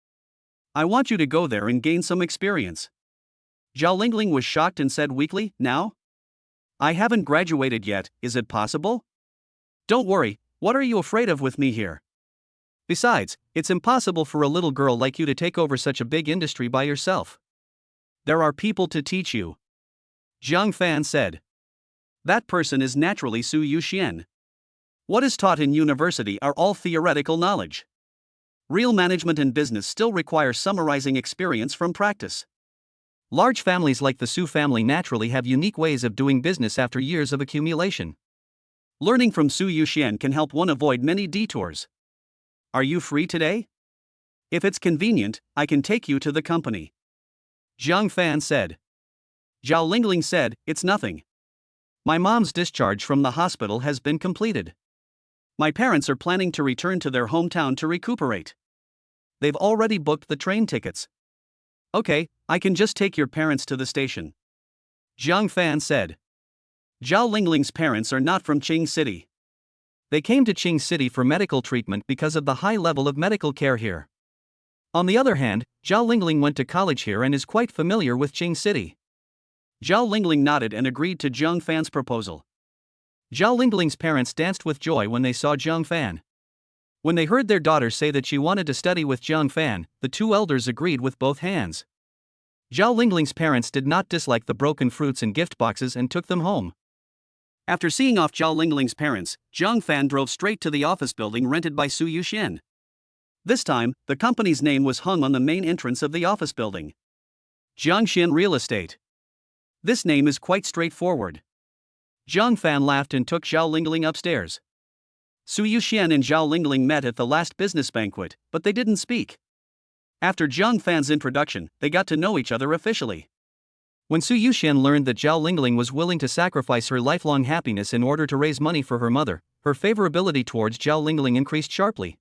I want you to go there and gain some experience." Zhao Lingling was shocked and said weakly, "Now? I haven't graduated yet, is it possible?" "Don't worry, what are you afraid of with me here? Besides, it's impossible for a little girl like you to take over such a big industry by yourself. There are people to teach you." Zhang Fan said. "That person is naturally Su Yuxian. What is taught in university are all theoretical knowledge. Real management and business still require summarizing experience from practice. Large families like the Su family naturally have unique ways of doing business after years of accumulation. Learning from Su Yuxian can help one avoid many detours. Are you free today? If it's convenient, I can take you to the company." Zhang Fan said. Zhao Lingling said, "It's nothing. My mom's discharge from the hospital has been completed. My parents are planning to return to their hometown to recuperate. They've already booked the train tickets. Okay, I can just take your parents to the station." Zhang Fan said. Zhao Lingling's parents are not from Qing City. They came to Qing City for medical treatment because of the high level of medical care here. On the other hand, Zhao Lingling went to college here and is quite familiar with Qing City. Zhao Lingling nodded and agreed to Zhang Fan's proposal. Zhao Lingling's parents danced with joy when they saw Zhang Fan. When they heard their daughter say that she wanted to study with Zhang Fan, the two elders agreed with both hands. Zhao Lingling's parents did not dislike the broken fruits and gift boxes and took them home. After seeing off Zhao Lingling's parents, Zhang Fan drove straight to the office building rented by Su Yuxian. This time, the company's name was hung on the main entrance of the office building. Jiangxian Real Estate. This name is quite straightforward. Zhang Fan laughed and took Zhao Lingling upstairs. Su Yuxian and Zhao Lingling met at the last business banquet, but they didn't speak. After Zhang Fan's introduction, they got to know each other officially. When Su Yuxian learned that Zhao Lingling was willing to sacrifice her lifelong happiness in order to raise money for her mother, her favorability towards Zhao Lingling increased sharply.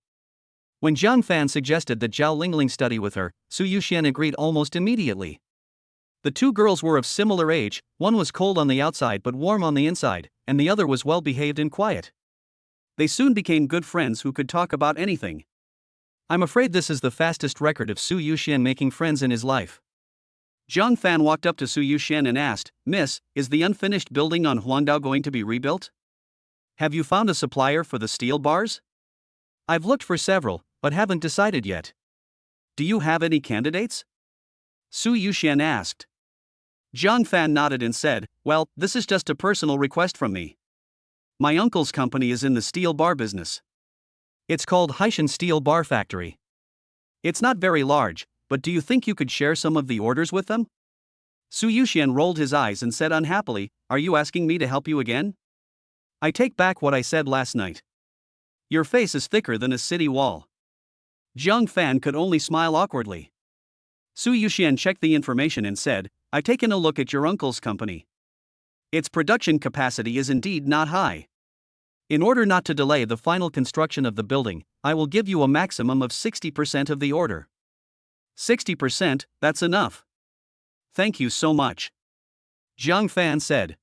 When Zhang Fan suggested that Zhao Lingling study with her, Su Yuxian agreed almost immediately. The two girls were of similar age, one was cold on the outside but warm on the inside, and the other was well-behaved and quiet. They soon became good friends who could talk about anything. I'm afraid this is the fastest record of Su Yuxian making friends in his life. Zhang Fan walked up to Su Yuxian and asked, "Miss, is the unfinished building on Huangdao going to be rebuilt? Have you found a supplier for the steel bars? I've looked for several, but haven't decided yet. Do you have any candidates?" Su Yuxian asked. Zhang Fan nodded and said, "Well, this is just a personal request from me. My uncle's company is in the steel bar business. It's called Haishan Steel Bar Factory. It's not very large, but do you think you could share some of the orders with them?" Su Yuxian rolled his eyes and said unhappily, "Are you asking me to help you again? I take back what I said last night. Your face is thicker than a city wall." Zhang Fan could only smile awkwardly. Su Yuxian checked the information and said, "I've taken a look at your uncle's company. Its production capacity is indeed not high. In order not to delay the final construction of the building, I will give you a maximum of 60% of the order." 60%, that's enough. Thank you so much. Zhang Fan said.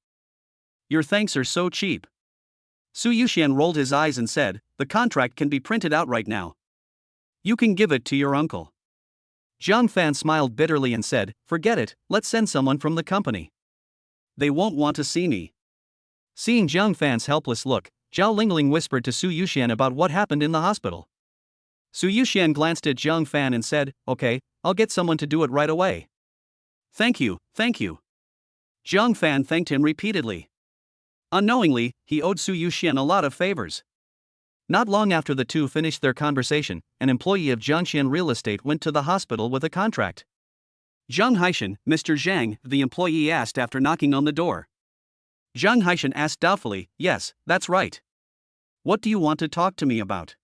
Your thanks are so cheap. Su Yuxian rolled his eyes and said, the contract can be printed out right now. You can give it to your uncle. Zhang Fan smiled bitterly and said, forget it, let's send someone from the company. They won't want to see me. Seeing Zhang Fan's helpless look, Zhao Lingling whispered to Su Yuxian about what happened in the hospital. Su Yuxian glanced at Zhang Fan and said, okay, I'll get someone to do it right away. Thank you, thank you. Zhang Fan thanked him repeatedly. Unknowingly, he owed Su Yuxian a lot of favors. Not long after the two finished their conversation, an employee of Jiangxian Real Estate went to the hospital with a contract. Zhang Haishan, Mr. Zhang, the employee asked after knocking on the door. Zhang Haishan asked doubtfully, yes, that's right. What do you want to talk to me about?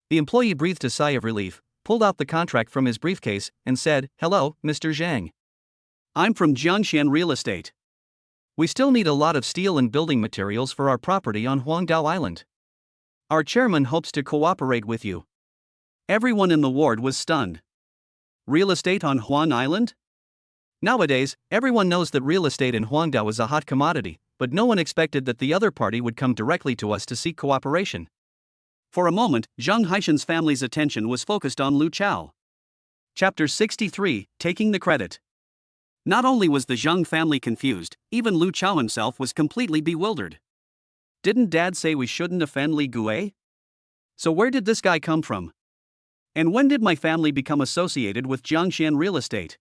The employee breathed a sigh of relief, pulled out the contract from his briefcase, and said, hello, Mr. Zhang. I'm from Jiangxian Real Estate. We still need a lot of steel and building materials for our property on Huangdao Island. Our chairman hopes to cooperate with you. Everyone in the ward was stunned. Real estate on Huang Island? Nowadays, everyone knows that real estate in Huangdao is a hot commodity, but no one expected that the other party would come directly to us to seek cooperation. For a moment, Zhang Haishan's family's attention was focused on Lu Chao. Chapter 63, Taking the Credit. Not only was the Zhang family confused, even Lu Chao himself was completely bewildered. Didn't Dad say we shouldn't offend Li Gue? So where did this guy come from? And when did my family become associated with Jiangxian Real Estate?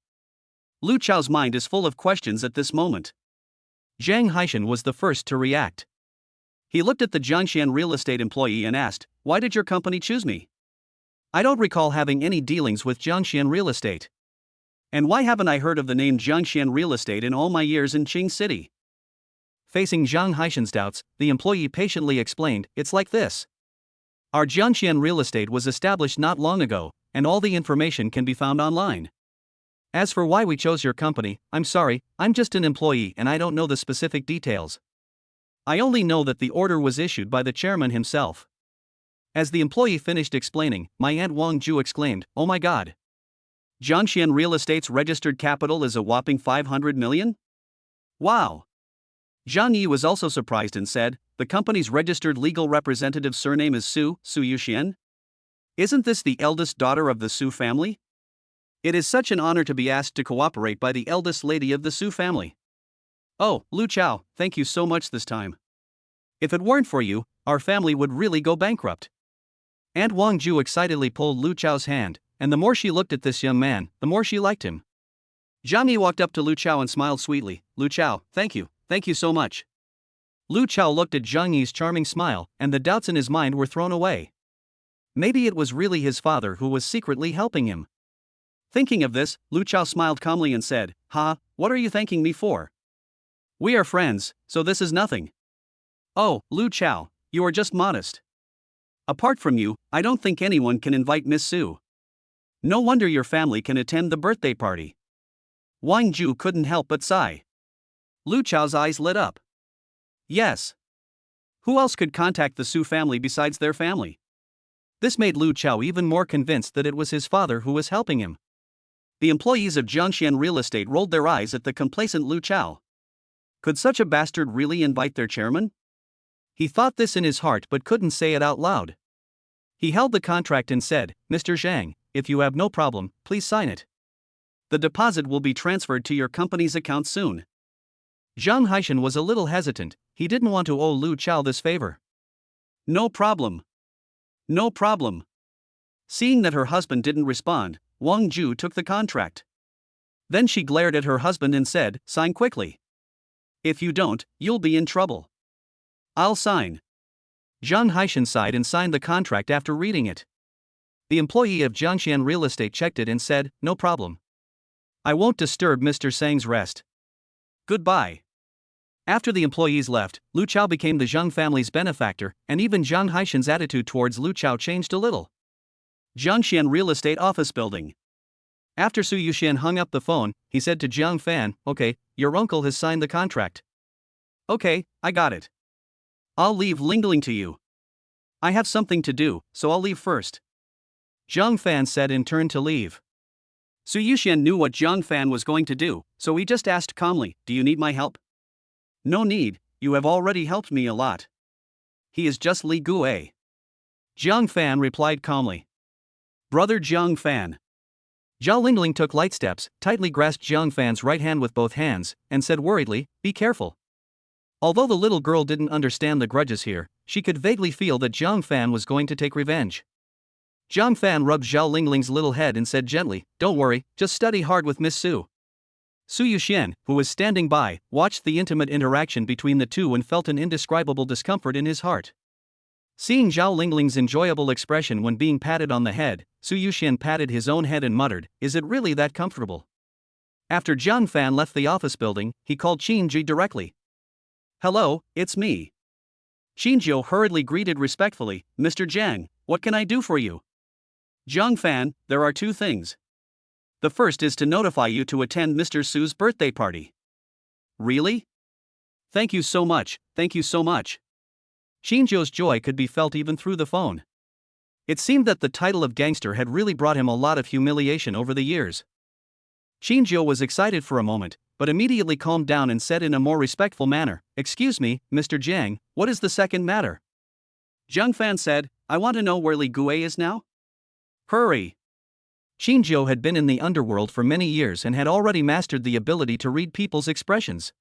Lu Chao's mind is full of questions at this moment. Zhang Haishan was the first to react. He looked at the Jiangxian Real Estate employee and asked, why did your company choose me? I don't recall having any dealings with Jiangxian Real Estate. And why haven't I heard of the name Jiangxian Real Estate in all my years in Qing City? Facing Zhang Haishan's doubts, the employee patiently explained, it's like this. Our Jiangxian Real Estate was established not long ago, and all the information can be found online. As for why we chose your company, I'm sorry, I'm just an employee and I don't know the specific details. I only know that the order was issued by the chairman himself. As the employee finished explaining, my Aunt Wang Ju exclaimed, oh my god. Jiangxian Real Estate's registered capital is a whopping 500 million? Wow! Zhang Yi was also surprised and said, the company's registered legal representative surname is Su Yuxian? Isn't this the eldest daughter of the Su family? It is such an honor to be asked to cooperate by the eldest lady of the Su family. Oh, Lu Chao, thank you so much this time. If it weren't for you, our family would really go bankrupt. Aunt Wang Ju excitedly pulled Lu Chao's hand, and the more she looked at this young man, the more she liked him. Zhang Yi walked up to Lu Chao and smiled sweetly, Lu Chao, thank you so much. Lu Chao looked at Zhang Yi's charming smile, and the doubts in his mind were thrown away. Maybe it was really his father who was secretly helping him. Thinking of this, Lu Chao smiled calmly and said, what are you thanking me for? We are friends, so this is nothing. Oh, Lu Chao, you are just modest. Apart from you, I don't think anyone can invite Miss Sue. No wonder your family can attend the birthday party. Wang Ju couldn't help but sigh. Lu Chao's eyes lit up. Yes. Who else could contact the Sue family besides their family? This made Lu Chao even more convinced that it was his father who was helping him. The employees of Jiangxian Real Estate rolled their eyes at the complacent Lu Chao. Could such a bastard really invite their chairman? He thought this in his heart but couldn't say it out loud. He held the contract and said, "Mr. Zhang, if you have no problem, please sign it. The deposit will be transferred to your company's account soon." Zhang Haishan was a little hesitant. He didn't want to owe Lu Chao this favor. No problem. No problem. Seeing that her husband didn't respond, Wang Ju took the contract. Then she glared at her husband and said, "Sign quickly. If you don't, you'll be in trouble." "I'll sign." Zhang Haishan sighed and signed the contract after reading it. The employee of Jiangxian Real Estate checked it and said, "No problem. I won't disturb Mr. Sang's rest. Goodbye." After the employees left, Lu Chao became the Zhang family's benefactor, and even Zhang Haishan's attitude towards Lu Chao changed a little. Jiangxian Real Estate Office Building. After Su Yuxian hung up the phone, he said to Jiang Fan, "Okay, your uncle has signed the contract." "Okay, I got it. I'll leave Lingling to you. I have something to do, so I'll leave first." Jiang Fan said and turned to leave. Su Yuxian knew what Jiang Fan was going to do, so he just asked calmly, "Do you need my help?" "No need, you have already helped me a lot. He is just Li Gue." Jiang Fan replied calmly. "Brother Jiang Fan." Zhao Lingling took light steps, tightly grasped Jiang Fan's right hand with both hands, and said worriedly, "Be careful." Although the little girl didn't understand the grudges here, she could vaguely feel that Jiang Fan was going to take revenge. Jiang Fan rubbed Zhao Lingling's little head and said gently, "Don't worry, just study hard with Miss Sue." Su Yuxian, who was standing by, watched the intimate interaction between the two and felt an indescribable discomfort in his heart. Seeing Zhao Lingling's enjoyable expression when being patted on the head, Su Yuxian patted his own head and muttered, "Is it really that comfortable?" After Jiang Fan left the office building, he called Qin Ji directly. "Hello, it's me." Qin Jiu hurriedly greeted respectfully, "Mr. Jiang, what can I do for you?" "Jiang Fan, there are two things. The first is to notify you to attend Mr. Su's birthday party." "Really? Thank you so much, thank you so much." Qin joy could be felt even through the phone. It seemed that the title of gangster had really brought him a lot of humiliation over the years. Qin was excited for a moment, but immediately calmed down and said in a more respectful manner, "Excuse me, Mr. Jiang, what is the second matter?" Jiang Fan said, "I want to know where Li Gue is now." "Hurry." Qin had been in the underworld for many years and had already mastered the ability to read people's expressions.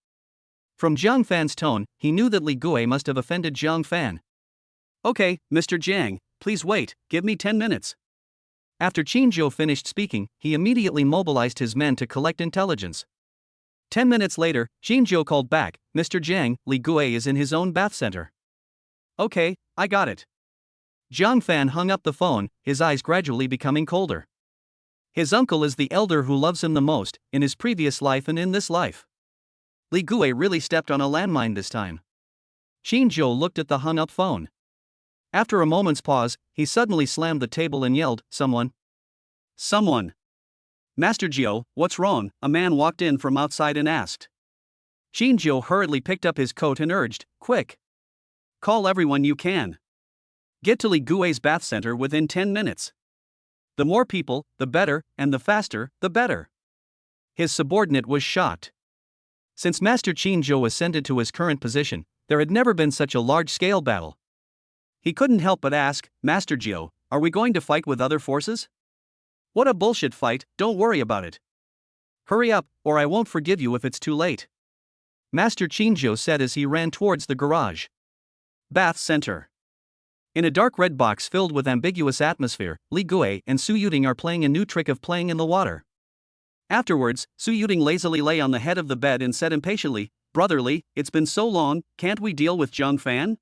From Jiang Fan's tone, he knew that Li Gue must have offended Jiang Fan. "Okay, Mr. Jiang, please wait, give me 10 minutes. After Qin finished speaking, he immediately mobilized his men to collect intelligence. 10 minutes later, Qin called back, "Mr. Jiang, Li Gue is in his own bath center." "Okay, I got it." Jiang Fan hung up the phone, his eyes gradually becoming colder. His uncle is the elder who loves him the most, in his previous life and in this life. Li Gue really stepped on a landmine this time. Qin looked at the hung up phone. After a moment's pause, he suddenly slammed the table and yelled, "Someone! Someone! Master Jiu, what's wrong?" A man walked in from outside and asked. Qin hurriedly picked up his coat and urged, "Quick! Call everyone you can. Get to Li Gue's bath center within 10 minutes. The more people, the better, and the faster, the better." His subordinate was shocked. Since Master Qin ascended to his current position, there had never been such a large-scale battle. He couldn't help but ask, "Master Jiu, are we going to fight with other forces?" "What a bullshit fight, don't worry about it. Hurry up, or I won't forgive you if it's too late," Master Qin said as he ran towards the garage. Bath Center. In a dark red box filled with ambiguous atmosphere, Li Gue and Su Yuting are playing a new trick of playing in the water. Afterwards, Su Yuting lazily lay on the head of the bed and said impatiently, "Brother Li, it's been so long, can't we deal with Jiang Fan?"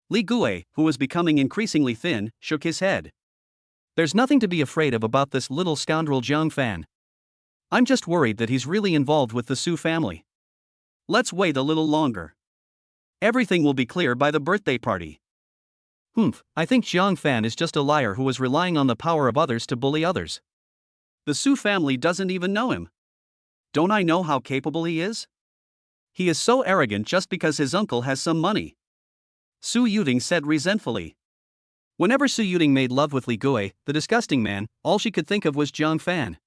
Li Gue, who was becoming increasingly thin, shook his head. "There's nothing to be afraid of about this little scoundrel Jiang Fan. I'm just worried that he's really involved with the Su family. Let's wait a little longer. Everything will be clear by the birthday party." I think Jiang Fan is just a liar who is relying on the power of others to bully others. The Su family doesn't even know him. Don't I know how capable he is? He is so arrogant just because his uncle has some money. Su Yuting said resentfully. Whenever Su Yuting made love with Li Gui, the disgusting man, all she could think of was Jiang Fan.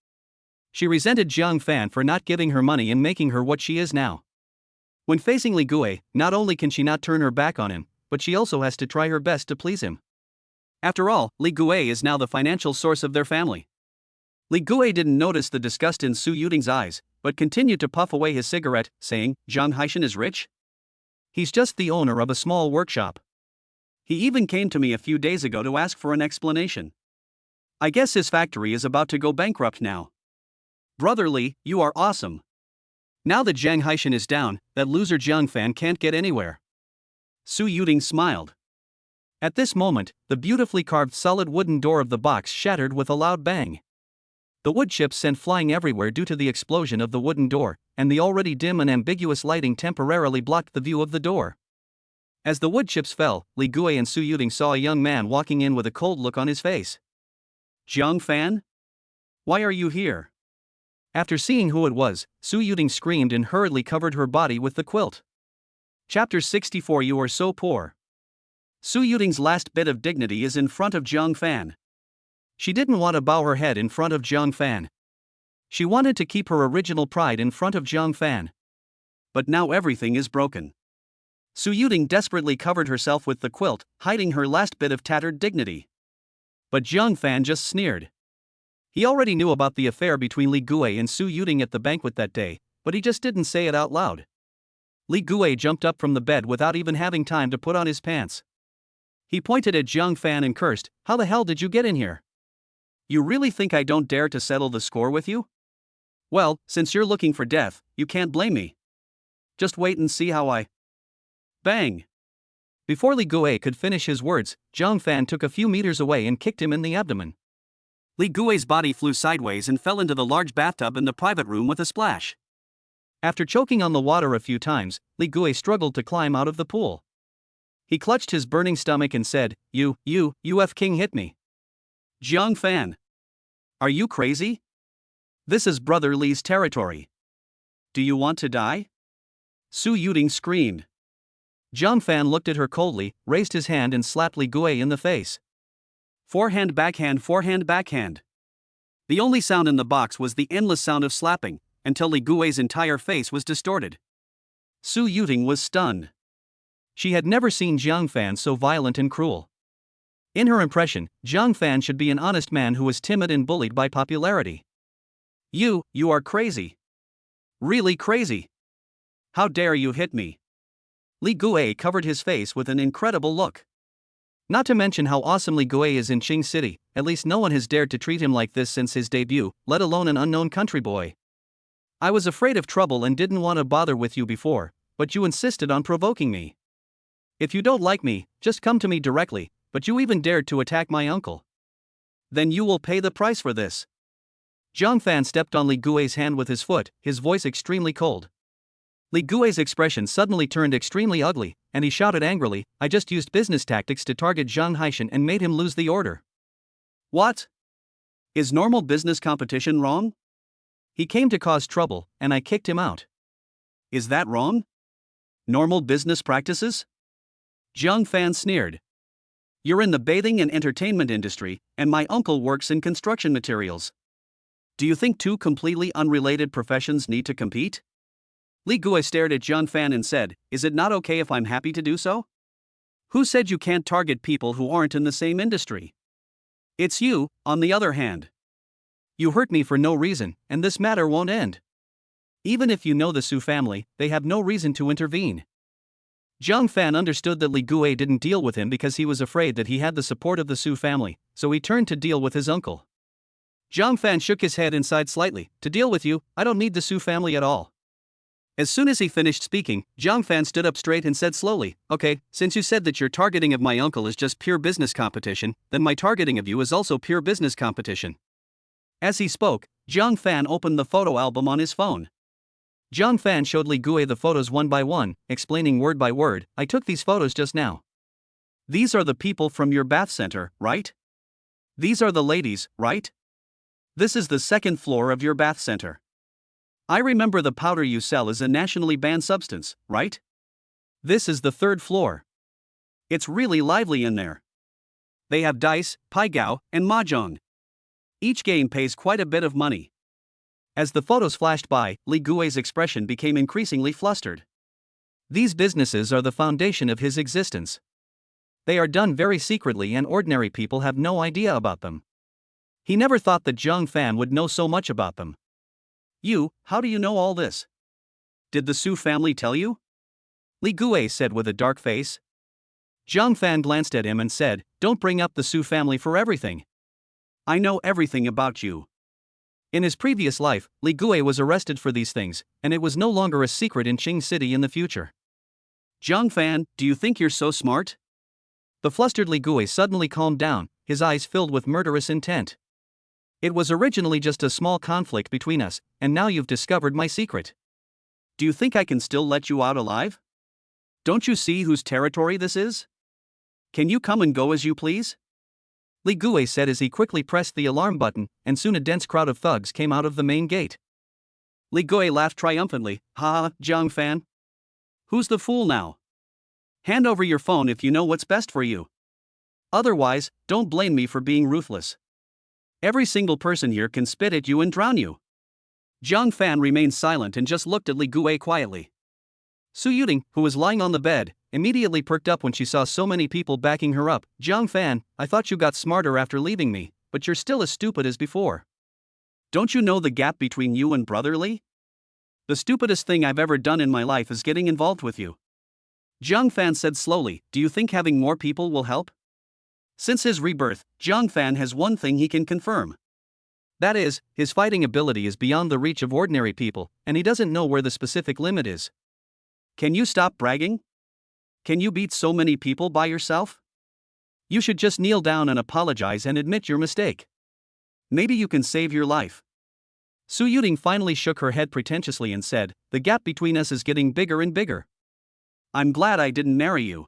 She resented Jiang Fan for not giving her money and making her what she is now. When facing Li Gui, not only can she not turn her back on him, but she also has to try her best to please him. After all, Li Gui is now the financial source of their family. Li Gui didn't notice the disgust in Su Yuting's eyes, but continued to puff away his cigarette, saying, Zhang Haishan is rich? He's just the owner of a small workshop. He even came to me a few days ago to ask for an explanation. I guess his factory is about to go bankrupt now. Brother Li, you are awesome. Now that Zhang Haishan is down, that loser Jiang Fan can't get anywhere. Su Yuting smiled. At this moment, the beautifully carved solid wooden door of the box shattered with a loud bang. The wood chips sent flying everywhere due to the explosion of the wooden door, and the already dim and ambiguous lighting temporarily blocked the view of the door. As the wood chips fell, Li Gui and Su Yuting saw a young man walking in with a cold look on his face. Jiang Fan? Why are you here? After seeing who it was, Su Yuting screamed and hurriedly covered her body with the quilt. Chapter 64. You are so poor. Su Yuting's last bit of dignity is in front of Jiang Fan. She didn't want to bow her head in front of Jiang Fan. She wanted to keep her original pride in front of Jiang Fan. But now everything is broken. Su Yuting desperately covered herself with the quilt, hiding her last bit of tattered dignity. But Jiang Fan just sneered. He already knew about the affair between Li Gui and Su Yuting at the banquet that day, but he just didn't say it out loud. Li Gui jumped up from the bed without even having time to put on his pants. He pointed at Jiang Fan and cursed, How the hell did you get in here? You really think I don't dare to settle the score with you? Well, since you're looking for death, you can't blame me. Just wait and see how I... Bang! Before Li Gui could finish his words, Jiang Fan took a few meters away and kicked him in the abdomen. Li Gui's body flew sideways and fell into the large bathtub in the private room with a splash. After choking on the water a few times, Li Gui struggled to climb out of the pool. He clutched his burning stomach and said, You King hit me. Jiang Fan. Are you crazy? This is Brother Li's territory. Do you want to die? Su Yuting screamed. Jiang Fan looked at her coldly, raised his hand and slapped Li Gui in the face. Forehand backhand forehand backhand. The only sound in the box was the endless sound of slapping, until Li Gui's entire face was distorted. Su Yuting was stunned. She had never seen Jiang Fan so violent and cruel. In her impression, Jiang Fan should be an honest man who was timid and bullied by popularity. You are crazy. Really crazy. How dare you hit me? Li Gui covered his face with an incredible look. Not to mention how awesome Li Gui is in Qing City, at least no one has dared to treat him like this since his debut, let alone an unknown country boy. I was afraid of trouble and didn't want to bother with you before, but you insisted on provoking me. If you don't like me, just come to me directly, but you even dared to attack my uncle. Then you will pay the price for this. Jiang Fan stepped on Li Gui's hand with his foot, his voice extremely cold. Li Gui's expression suddenly turned extremely ugly, and he shouted angrily, I just used business tactics to target Zhang Haishan and made him lose the order. What? Is normal business competition wrong? He came to cause trouble, and I kicked him out. Is that wrong? Normal business practices? Jiang Fan sneered. You're in the bathing and entertainment industry, and my uncle works in construction materials. Do you think two completely unrelated professions need to compete? Li Gui stared at Jiang Fan and said, Is it not okay if I'm happy to do so? Who said you can't target people who aren't in the same industry? It's you, on the other hand. You hurt me for no reason, and this matter won't end. Even if you know the Su family, they have no reason to intervene. Jiang Fan understood that Li Gui didn't deal with him because he was afraid that he had the support of the Su family, so he turned to deal with his uncle. Jiang Fan shook his head and sighed slightly, To deal with you, I don't need the Su family at all. As soon as he finished speaking, Jiang Fan stood up straight and said slowly, Okay, since you said that your targeting of my uncle is just pure business competition, then my targeting of you is also pure business competition. As he spoke, Jiang Fan opened the photo album on his phone. Jiang Fan showed Li Gui the photos one by one, explaining word by word, I took these photos just now. These are the people from your bath center, right? These are the ladies, right? This is the second floor of your bath center. I remember the powder you sell is a nationally banned substance, right? This is the third floor. It's really lively in there. They have dice, pai gow, and mahjong. Each game pays quite a bit of money. As the photos flashed by, Li Gui's expression became increasingly flustered. These businesses are the foundation of his existence. They are done very secretly and ordinary people have no idea about them. He never thought that Zhang Fan would know so much about them. How do you know all this? Did the Su family tell you? Li Gui said with a dark face. Zhang Fan glanced at him and said, "Don't bring up the Su family for everything. I know everything about you." In his previous life, Li Gui was arrested for these things, and it was no longer a secret in Qing City in the future. Zhang Fan, do you think you're so smart? The flustered Li Gui suddenly calmed down, his eyes filled with murderous intent. It was originally just a small conflict between us, and now you've discovered my secret. Do you think I can still let you out alive? Don't you see whose territory this is? Can you come and go as you please? Li Gui said as he quickly pressed the alarm button, and soon a dense crowd of thugs came out of the main gate. Li Gui laughed triumphantly. Ha, Zhang Fan. Who's the fool now? Hand over your phone if you know what's best for you. Otherwise, don't blame me for being ruthless. Every single person here can spit at you and drown you. Zhang Fan remained silent and just looked at Li Gui quietly. Su Yuting, who was lying on the bed, immediately perked up when she saw so many people backing her up. Zhang Fan, I thought you got smarter after leaving me, but you're still as stupid as before. Don't you know the gap between you and Brother Li? The stupidest thing I've ever done in my life is getting involved with you. Zhang Fan said slowly, do you think having more people will help? Since his rebirth, Zhang Fan has one thing he can confirm. That is, his fighting ability is beyond the reach of ordinary people, and he doesn't know where the specific limit is. Can you stop bragging? Can you beat so many people by yourself? You should just kneel down and apologize and admit your mistake. Maybe you can save your life. Su Yuting finally shook her head pretentiously and said, the gap between us is getting bigger and bigger. I'm glad I didn't marry you.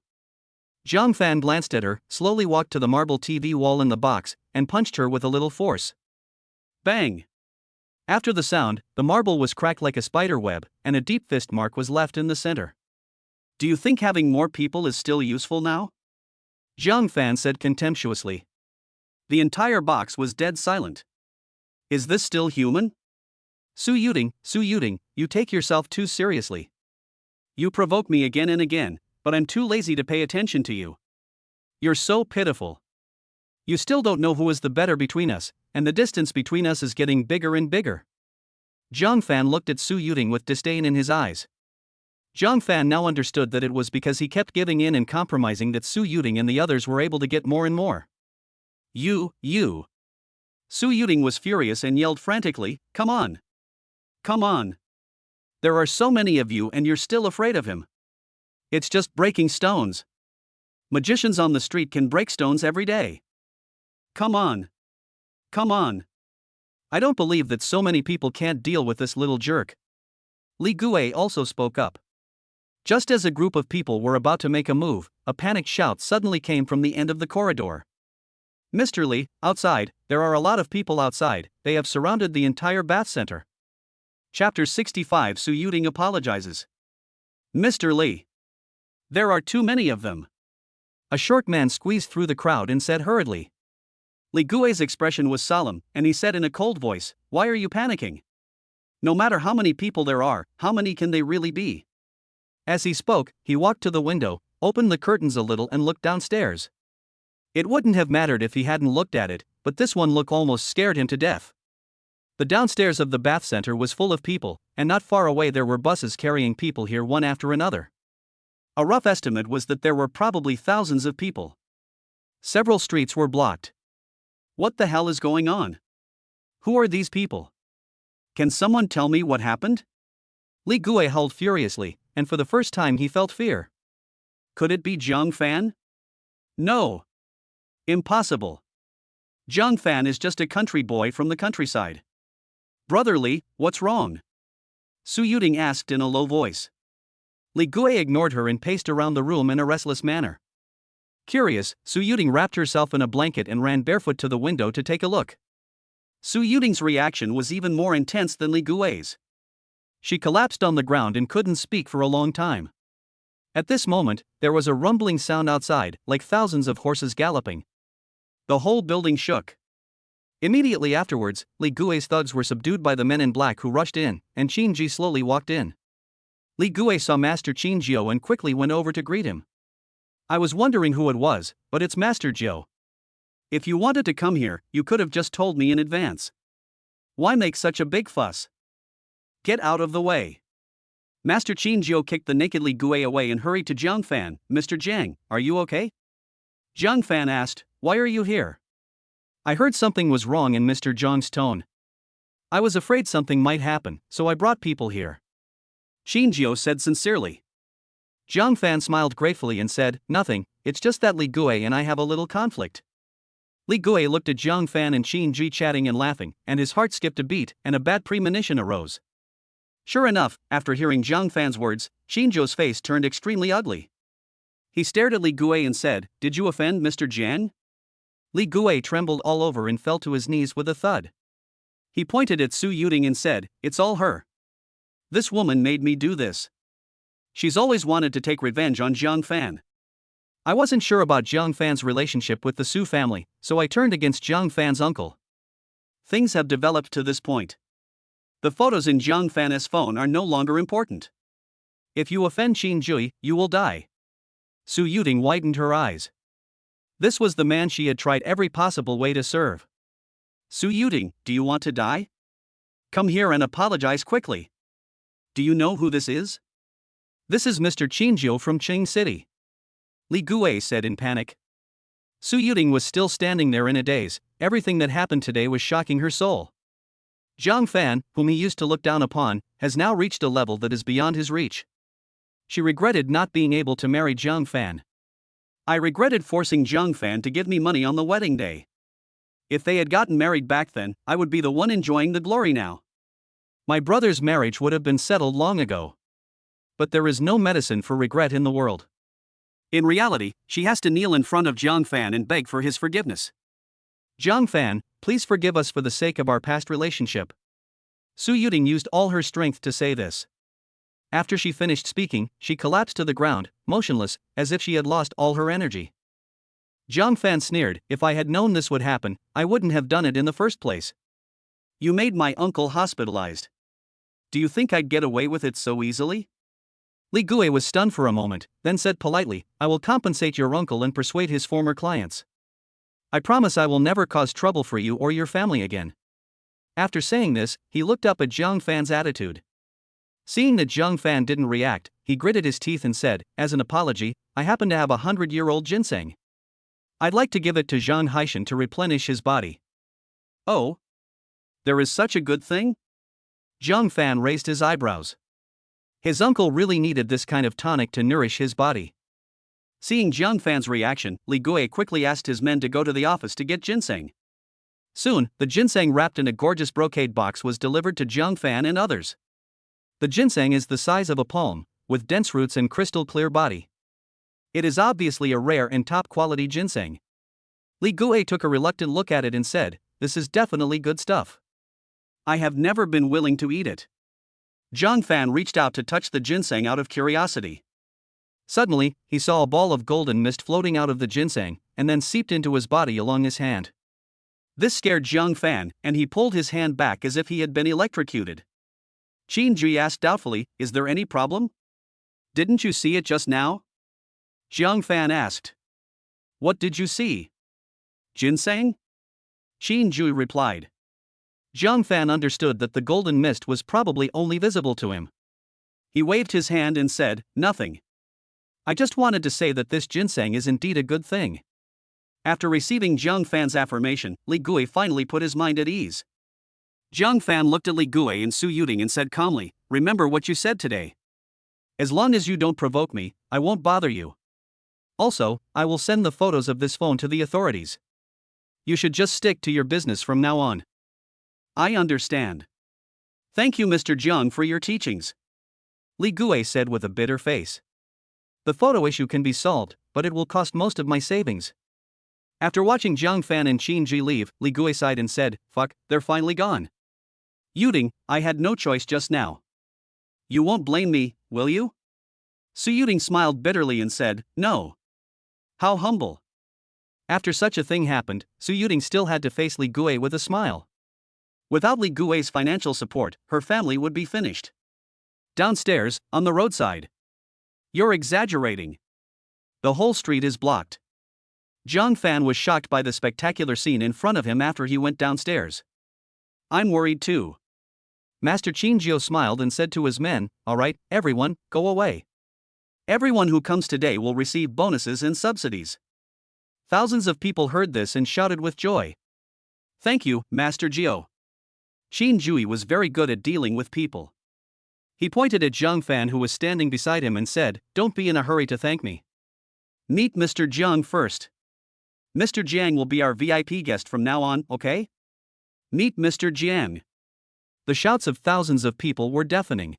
Zhang Fan glanced at her, slowly walked to the marble TV wall in the box, and punched her with a little force. Bang! After the sound, the marble was cracked like a spider web, and a deep fist mark was left in the center. Do you think having more people is still useful now? Zhang Fan said contemptuously. The entire box was dead silent. Is this still human? Su Yuting, you take yourself too seriously. You provoke me again and again, but I'm too lazy to pay attention to you. You're so pitiful. You still don't know who is the better between us, and the distance between us is getting bigger and bigger. Zhang Fan looked at Su Yuting with disdain in his eyes. Zhang Fan now understood that it was because he kept giving in and compromising that Su Yuting and the others were able to get more and more. You. Su Yuting was furious and yelled frantically, come on. Come on. There are so many of you and you're still afraid of him. It's just breaking stones. Magicians on the street can break stones every day. Come on. Come on. I don't believe that so many people can't deal with this little jerk. Li Gui also spoke up. Just as a group of people were about to make a move, a panicked shout suddenly came from the end of the corridor. Mr. Li, outside, there are a lot of people outside, they have surrounded the entire bath center. Chapter 65 Su Yuting apologizes. Mr. Li. There are too many of them. A short man squeezed through the crowd and said hurriedly. Li Gui's expression was solemn, and he said in a cold voice, why are you panicking? No matter how many people there are, how many can they really be? As he spoke, he walked to the window, opened the curtains a little and looked downstairs. It wouldn't have mattered if he hadn't looked at it, but this one look almost scared him to death. The downstairs of the bath center was full of people, and not far away there were buses carrying people here one after another. A rough estimate was that there were probably thousands of people. Several streets were blocked. What the hell is going on? Who are these people? Can someone tell me what happened? Li Gui howled furiously, and for the first time he felt fear. Could it be Zhang Fan? No. Impossible. Zhang Fan is just a country boy from the countryside. Brother Li, what's wrong? Su Yuting asked in a low voice. Li Gui ignored her and paced around the room in a restless manner. Curious, Su Yuting wrapped herself in a blanket and ran barefoot to the window to take a look. Su Yuting's reaction was even more intense than Li Gui's. She collapsed on the ground and couldn't speak for a long time. At this moment, there was a rumbling sound outside, like thousands of horses galloping. The whole building shook. Immediately afterwards, Li Gui's thugs were subdued by the men in black who rushed in, and Qin Ji slowly walked in. Li Gui saw Master Qin Jiu and quickly went over to greet him. I was wondering who it was, but it's Master Jiu. If you wanted to come here, you could have just told me in advance. Why make such a big fuss? Get out of the way. Master Qin Jiu kicked the naked Li Gui away and hurried to Jiang Fan. Mr. Jiang, are you okay? Jiang Fan asked, why are you here? I heard something was wrong in Mr. Jiang's tone. I was afraid something might happen, so I brought people here. Qin Jiu said sincerely. Jiang Fan smiled gratefully and said, nothing, it's just that Li Gui and I have a little conflict. Li Gui looked at Jiang Fan and Qin Ji chatting and laughing, and his heart skipped a beat, and a bad premonition arose. Sure enough, after hearing Jiang Fan's words, Qin Jiu's face turned extremely ugly. He stared at Li Gui and said, did you offend Mr. Jiang? Li Gui trembled all over and fell to his knees with a thud. He pointed at Su Yuting and said, it's all her. This woman made me do this. She's always wanted to take revenge on Jiang Fan. I wasn't sure about Jiang Fan's relationship with the Su family, so I turned against Jiang Fan's uncle. Things have developed to this point. The photos in Jiang Fan's phone are no longer important. If you offend Qin Ji, you will die. Su Yuting widened her eyes. This was the man she had tried every possible way to serve. Su Yuting, do you want to die? Come here and apologize quickly. Do you know who this is? This is Mr. Qin Jiu from Qing City. Li Gui said in panic. Su Yuting was still standing there in a daze. Everything that happened today was shocking her soul. Jiang Fan, whom he used to look down upon, has now reached a level that is beyond his reach. She regretted not being able to marry Jiang Fan. I regretted forcing Jiang Fan to give me money on the wedding day. If they had gotten married back then, I would be the one enjoying the glory now. My brother's marriage would have been settled long ago. But there is no medicine for regret in the world. In reality, she has to kneel in front of Jiang Fan and beg for his forgiveness. Jiang Fan, please forgive us for the sake of our past relationship. Su Yuting used all her strength to say this. After she finished speaking, she collapsed to the ground, motionless, as if she had lost all her energy. Jiang Fan sneered, if I had known this would happen, I wouldn't have done it in the first place. You made my uncle hospitalized. Do you think I'd get away with it so easily? Li Gui was stunned for a moment, then said politely, I will compensate your uncle and persuade his former clients. I promise I will never cause trouble for you or your family again. After saying this, he looked up at Jiang Fan's attitude. Seeing that Jiang Fan didn't react, he gritted his teeth and said, as an apology, I happen to have 100-year-old ginseng. I'd like to give it to Zhang Haishan to replenish his body. Oh? There is such a good thing? Jiang Fan raised his eyebrows. His uncle really needed this kind of tonic to nourish his body. Seeing Jiang Fan's reaction, Li Gui quickly asked his men to go to the office to get ginseng. Soon, the ginseng wrapped in a gorgeous brocade box was delivered to Jiang Fan and others. The ginseng is the size of a palm, with dense roots and crystal clear body. It is obviously a rare and top-quality ginseng. Li Gui took a reluctant look at it and said, this is definitely good stuff. I have never been willing to eat it. Jiang Fan reached out to touch the ginseng out of curiosity. Suddenly, he saw a ball of golden mist floating out of the ginseng, and then seeped into his body along his hand. This scared Jiang Fan, and he pulled his hand back as if he had been electrocuted. Qin Ji asked doubtfully, is there any problem? Didn't you see it just now? Jiang Fan asked. What did you see? Ginseng? Qin Ji replied. Jiang Fan understood that the golden mist was probably only visible to him. He waved his hand and said, nothing. I just wanted to say that this ginseng is indeed a good thing. After receiving Jiang Fan's affirmation, Li Gui finally put his mind at ease. Jiang Fan looked at Li Gui and Su Yuting and said calmly, remember what you said today. As long as you don't provoke me, I won't bother you. Also, I will send the photos of this phone to the authorities. You should just stick to your business from now on. I understand. Thank you, Mr. Jiang, for your teachings. Li Gui said with a bitter face. The photo issue can be solved, but it will cost most of my savings. After watching Jiang Fan and Qin Ji leave, Li Gui sighed and said, "Fuck, they're finally gone. Yuding, I had no choice just now. You won't blame me, will you?" Su Yuding smiled bitterly and said, "No." How humble. After such a thing happened, Su Yuding still had to face Li Gui with a smile. Without Li Gui's financial support, her family would be finished. Downstairs, on the roadside. "You're exaggerating. The whole street is blocked." Jiang Fan was shocked by the spectacular scene in front of him after he went downstairs. "I'm worried too." Master Qinjiu smiled and said to his men, "All right, everyone, go away. Everyone who comes today will receive bonuses and subsidies." Thousands of people heard this and shouted with joy. "Thank you, Master Jiu." Qin Jui was very good at dealing with people. He pointed at Jiang Fan, who was standing beside him, and said, "Don't be in a hurry to thank me. Meet Mr. Jiang first. Mr. Jiang will be our VIP guest from now on, okay? Meet Mr. Jiang." The shouts of thousands of people were deafening.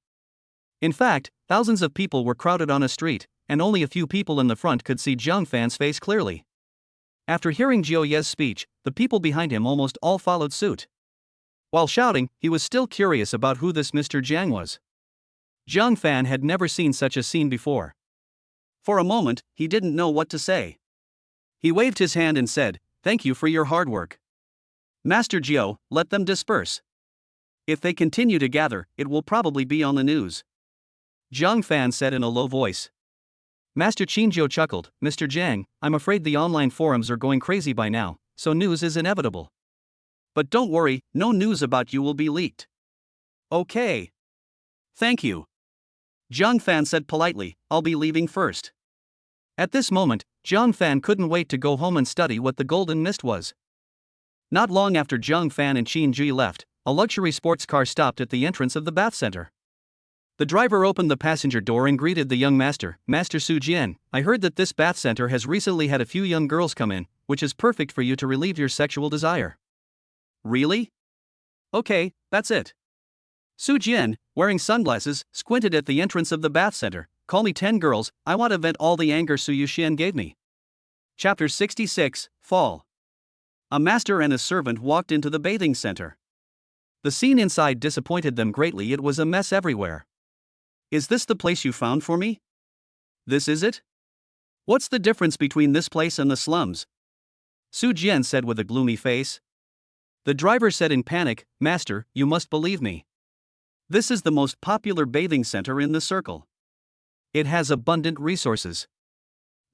In fact, thousands of people were crowded on a street, and only a few people in the front could see Jiang Fan's face clearly. After hearing Jiu Ye's speech, the people behind him almost all followed suit. While shouting, he was still curious about who this Mr. Jiang was. Jiang Fan had never seen such a scene before. For a moment, he didn't know what to say. He waved his hand and said, "Thank you for your hard work. Master Jiu, let them disperse. If they continue to gather, it will probably be on the news." Jiang Fan said in a low voice. Master Qinjiu chuckled, "Mr. Jiang, I'm afraid the online forums are going crazy by now, so news is inevitable. But don't worry, no news about you will be leaked." "Okay. Thank you." Jiang Fan said politely, "I'll be leaving first." At this moment, Jiang Fan couldn't wait to go home and study what the golden mist was. Not long after Jiang Fan and Qin Ji left, a luxury sports car stopped at the entrance of the bath center. The driver opened the passenger door and greeted the young master, "Master Su Jian, I heard that this bath center has recently had a few young girls come in, which is perfect for you to relieve your sexual desire." "Really? Okay, that's it." Su Jian, wearing sunglasses, squinted at the entrance of the bath center. "Call me 10 girls, I want to vent all the anger Su Yuxian gave me." Chapter 66, Fall. A master and a servant walked into the bathing center. The scene inside disappointed them greatly. It was a mess everywhere. "Is this the place you found for me? This is it? What's the difference between this place and the slums?" Su Jian said with a gloomy face. The driver said in panic, "Master, you must believe me. This is the most popular bathing center in the circle. It has abundant resources.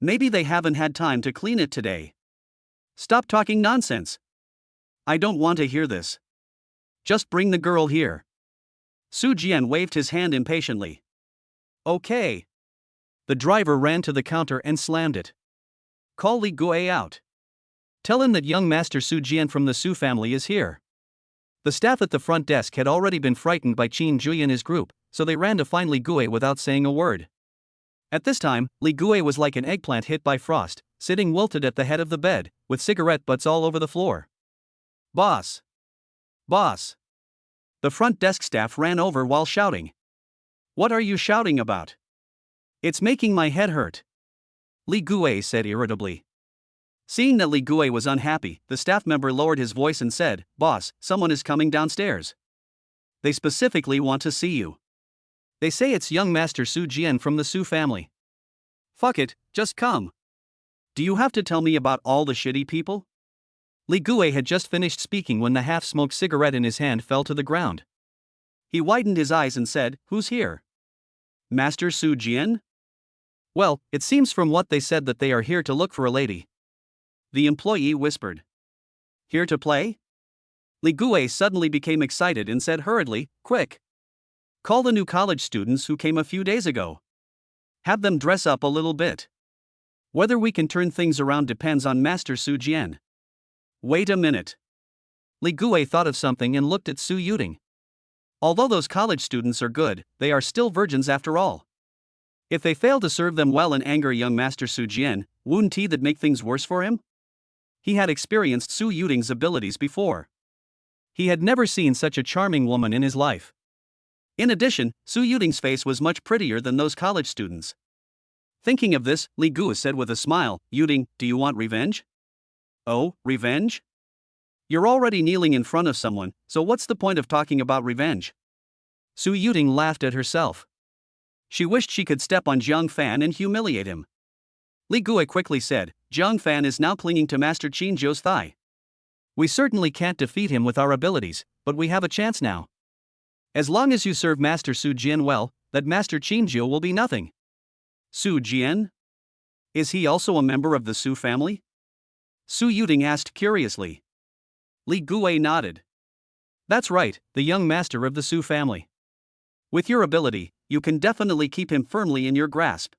Maybe they haven't had time to clean it today. Stop talking nonsense. I don't want to hear this. Just bring the girl here." Su Jian waved his hand impatiently. "Okay." The driver ran to the counter and slammed it. "Call Li Gui out. Tell him that young Master Su Jian from the Su family is here." The staff at the front desk had already been frightened by Qin Jui and his group, so they ran to find Li Gui without saying a word. At this time, Li Gui was like an eggplant hit by frost, sitting wilted at the head of the bed, with cigarette butts all over the floor. "Boss! Boss!" The front desk staff ran over while shouting. "What are you shouting about? It's making my head hurt," Li Gui said irritably. Seeing that Li Gui was unhappy, the staff member lowered his voice and said, "Boss, someone is coming downstairs. They specifically want to see you. They say it's young Master Su Jian from the Su family." "Fuck it, just come. Do you have to tell me about all the shitty people?" Li Gui had just finished speaking when the half-smoked cigarette in his hand fell to the ground. He widened his eyes and said, "Who's here? Master Su Jian?" "Well, it seems from what they said that they are here to look for a lady," the employee whispered. "Here to play?" Li Gui suddenly became excited and said hurriedly, "Quick! Call the new college students who came a few days ago. Have them dress up a little bit. Whether we can turn things around depends on Master Su Jian." "Wait a minute." Li Gui thought of something and looked at Su Yuding. Although those college students are good, they are still virgins after all. If they fail to serve them well and anger young Master Su Jian, wouldn't that make things worse for him? He had experienced Su Yuding's abilities before. He had never seen such a charming woman in his life. In addition, Su Yuding's face was much prettier than those college students. Thinking of this, Li Gua said with a smile, Yuding, do you want revenge? Oh, revenge? You're already kneeling in front of someone, so what's the point of talking about revenge? Su Yuding laughed at herself. She wished she could step on Jiang Fan and humiliate him. Li Gua quickly said, Jiang Fan is now clinging to Master Qin Zhou's thigh. We certainly can't defeat him with our abilities, but we have a chance now. As long as you serve Master Su Jian well, that Master Qin Zhou will be nothing. Su Jian? Is he also a member of the Su family? Su Yuding asked curiously. Li Gua nodded. That's right, the young master of the Su family. With your ability, you can definitely keep him firmly in your grasp.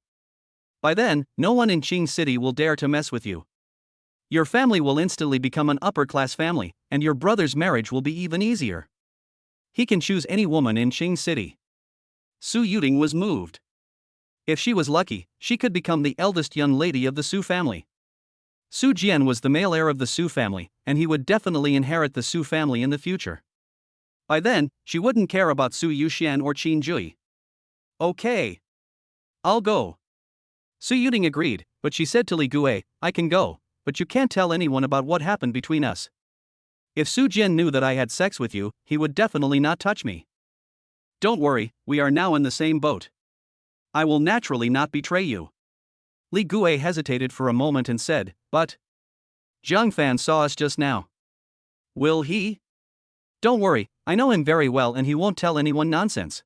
By then, no one in Qing City will dare to mess with you. Your family will instantly become an upper-class family, and your brother's marriage will be even easier. He can choose any woman in Qing City. Su Yuding was moved. If she was lucky, she could become the eldest young lady of the Su family. Su Jian was the male heir of the Su family, and he would definitely inherit the Su family in the future. By then, she wouldn't care about Su Yuxian or Qin Jui. Okay. I'll go. Su Yuding agreed, but she said to Li Gua, I can go, but you can't tell anyone about what happened between us. If Su Jian knew that I had sex with you, he would definitely not touch me. Don't worry, we are now in the same boat. I will naturally not betray you. Li Gua hesitated for a moment and said, but Jiang Fan saw us just now. Will he? Don't worry, I know him very well and he won't tell anyone nonsense.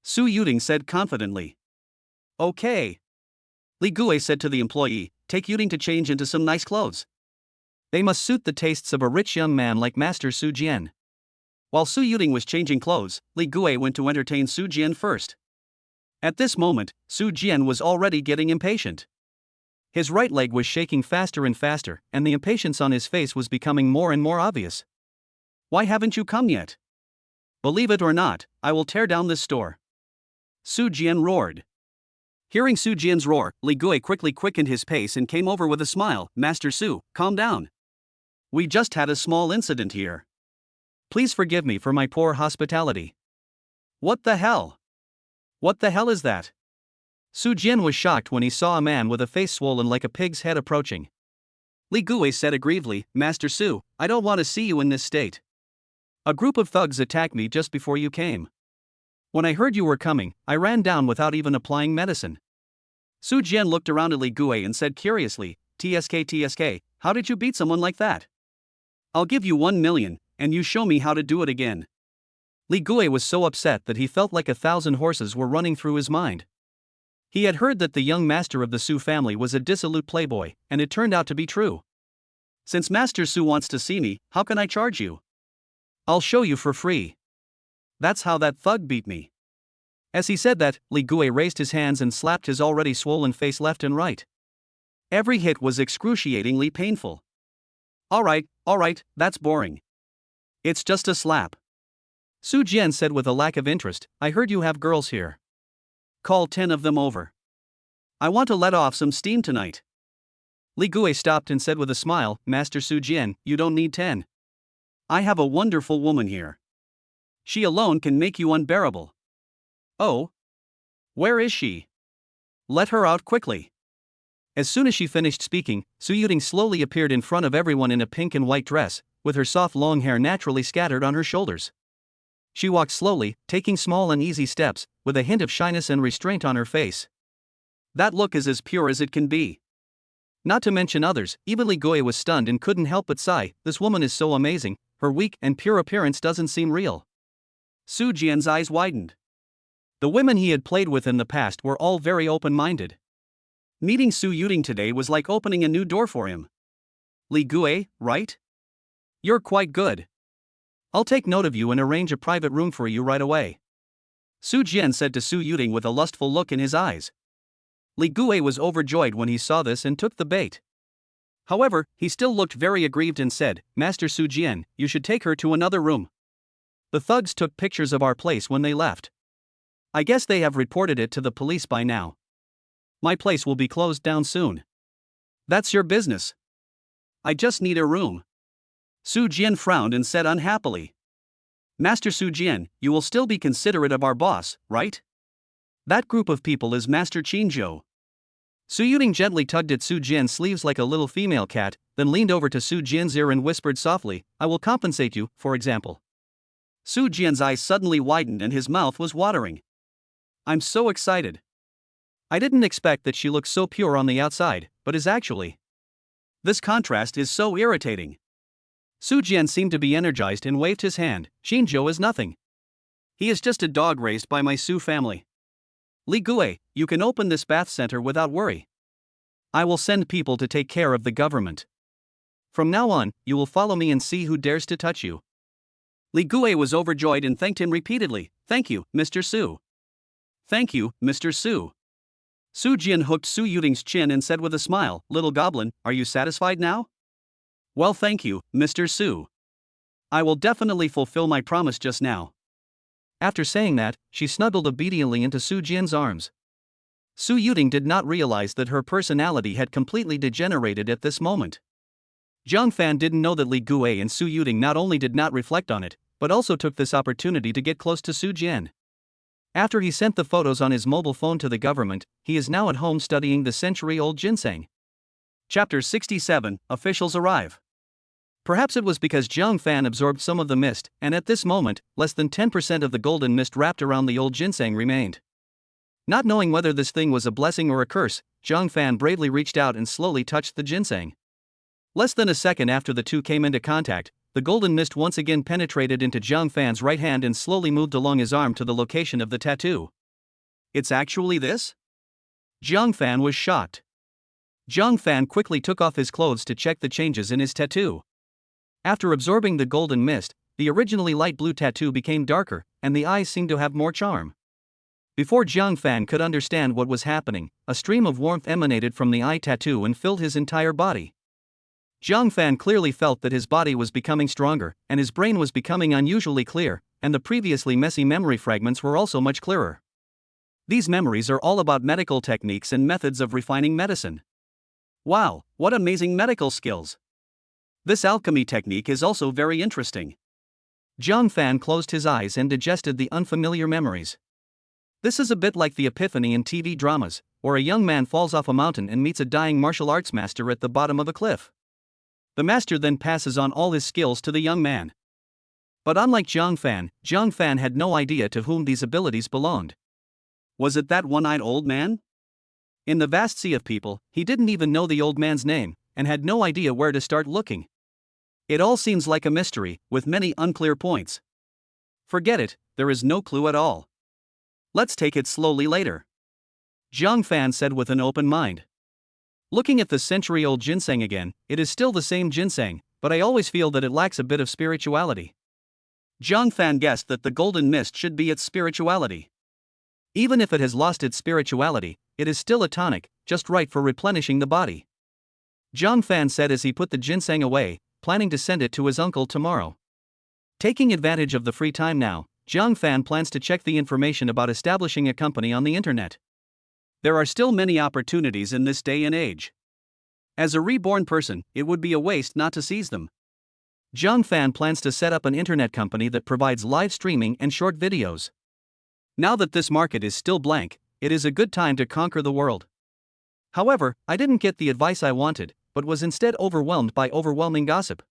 Su Yuding said confidently. Okay. Li Gua said to the employee, take Yuding to change into some nice clothes. They must suit the tastes of a rich young man like Master Su Jian. While Su Yuding was changing clothes, Li Gua went to entertain Su Jian first. At this moment, Su Jian was already getting impatient. His right leg was shaking faster and faster, and the impatience on his face was becoming more and more obvious. Why haven't you come yet? Believe it or not, I will tear down this store. Su Jian roared. Hearing Su Jian's roar, Li Gua quickly quickened his pace and came over with a smile, Master Su, calm down. We just had a small incident here. Please forgive me for my poor hospitality. What the hell? What the hell is that? Su Jian was shocked when he saw a man with a face swollen like a pig's head approaching. Li Gua said aggrievedly, Master Su, I don't want to see you in this state. A group of thugs attacked me just before you came. When I heard you were coming, I ran down without even applying medicine. Su Jian looked around at Li Gua and said curiously, TSK, how did you beat someone like that? I'll give you 1 million, and you show me how to do it again. Li Gua was so upset that he felt like 1,000 horses were running through his mind. He had heard that the young master of the Su family was a dissolute playboy, and it turned out to be true. Since Master Su wants to see me, how can I charge you? I'll show you for free. That's how that thug beat me. As he said that, Li Gua raised his hands and slapped his already swollen face left and right. Every hit was excruciatingly painful. Alright, that's boring. It's just a slap. Su Jian said with a lack of interest, I heard you have girls here. Call 10 of them over. I want to let off some steam tonight. Li Gua stopped and said with a smile, Master Su Jian, you don't need 10. I have a wonderful woman here. She alone can make you unbearable. Oh? Where is she? Let her out quickly. As soon as she finished speaking, Su Yuding slowly appeared in front of everyone in a pink and white dress, with her soft long hair naturally scattered on her shoulders. She walked slowly, taking small and easy steps, with a hint of shyness and restraint on her face. That look is as pure as it can be. Not to mention others, even Li Gua was stunned and couldn't help but sigh, this woman is so amazing, her weak and pure appearance doesn't seem real. Su Jian's eyes widened. The women he had played with in the past were all very open-minded. Meeting Su Yuding today was like opening a new door for him. Li Gua, right? You're quite good. I'll take note of you and arrange a private room for you right away. Su Jian said to Su Yuding with a lustful look in his eyes. Li Gua was overjoyed when he saw this and took the bait. However, he still looked very aggrieved and said, Master Su Jian, you should take her to another room. The thugs took pictures of our place when they left. I guess they have reported it to the police by now. My place will be closed down soon. That's your business. I just need a room. Su Jian frowned and said unhappily. Master Su Jian, you will still be considerate of our boss, right? That group of people is Master Qin Zhou. Su Yuting gently tugged at Su Jian's sleeves like a little female cat, then leaned over to Su Jian's ear and whispered softly, "I will compensate you, for example." Su Jian's eyes suddenly widened and his mouth was watering. "I'm so excited. I didn't expect that she looks so pure on the outside, but is actually. This contrast is so irritating." Su Jian seemed to be energized and waved his hand. "Xinzhou is nothing. He is just a dog raised by my Su family. Li Gui, you can open this bath center without worry. I will send people to take care of the government. From now on, you will follow me and see who dares to touch you." Li Gui was overjoyed and thanked him repeatedly. "Thank you, Mr. Su. Thank you, Mr. Su." Su Jian hooked Su Yuting's chin and said with a smile, "Little goblin, are you satisfied now?" "Well, thank you, Mr. Su. I will definitely fulfill my promise just now." After saying that, she snuggled obediently into Su Jian's arms. Su Yuting did not realize that her personality had completely degenerated at this moment. Zhang Fan didn't know that Li Gui and Su Yuting not only did not reflect on it, but also took this opportunity to get close to Su Jian. After he sent the photos on his mobile phone to the government, he is now at home studying the century-old ginseng. Chapter 67, Officials Arrive. Perhaps it was because Zhang Fan absorbed some of the mist, and at this moment, less than 10% of the golden mist wrapped around the old ginseng remained. Not knowing whether this thing was a blessing or a curse, Zhang Fan bravely reached out and slowly touched the ginseng. Less than a second after the two came into contact, the golden mist once again penetrated into Zhang Fan's right hand and slowly moved along his arm to the location of the tattoo. "It's actually this?" Zhang Fan was shocked. Zhang Fan quickly took off his clothes to check the changes in his tattoo. After absorbing the golden mist, the originally light blue tattoo became darker, and the eyes seemed to have more charm. Before Zhang Fan could understand what was happening, a stream of warmth emanated from the eye tattoo and filled his entire body. Zhang Fan clearly felt that his body was becoming stronger, and his brain was becoming unusually clear, and the previously messy memory fragments were also much clearer. These memories are all about medical techniques and methods of refining medicine. Wow, what amazing medical skills! This alchemy technique is also very interesting. Zhang Fan closed his eyes and digested the unfamiliar memories. This is a bit like the epiphany in TV dramas, where a young man falls off a mountain and meets a dying martial arts master at the bottom of a cliff. The master then passes on all his skills to the young man. But unlike Zhang Fan had no idea to whom these abilities belonged. Was it that one-eyed old man? In the vast sea of people, he didn't even know the old man's name, and had no idea where to start looking. It all seems like a mystery, with many unclear points. Forget it, there is no clue at all. Let's take it slowly later. Zhang Fan said with an open mind. Looking at the century-old ginseng again, it is still the same ginseng, but I always feel that it lacks a bit of spirituality. Zhang Fan guessed that the golden mist should be its spirituality. Even if it has lost its spirituality, it is still a tonic, just right for replenishing the body. Zhang Fan said as he put the ginseng away, planning to send it to his uncle tomorrow. Taking advantage of the free time now, Zhang Fan plans to check the information about establishing a company on the internet. There are still many opportunities in this day and age. As a reborn person, it would be a waste not to seize them. Zhang Fan plans to set up an internet company that provides live streaming and short videos. Now that this market is still blank, it is a good time to conquer the world. However, I didn't get the advice I wanted, but was instead overwhelmed by overwhelming gossip.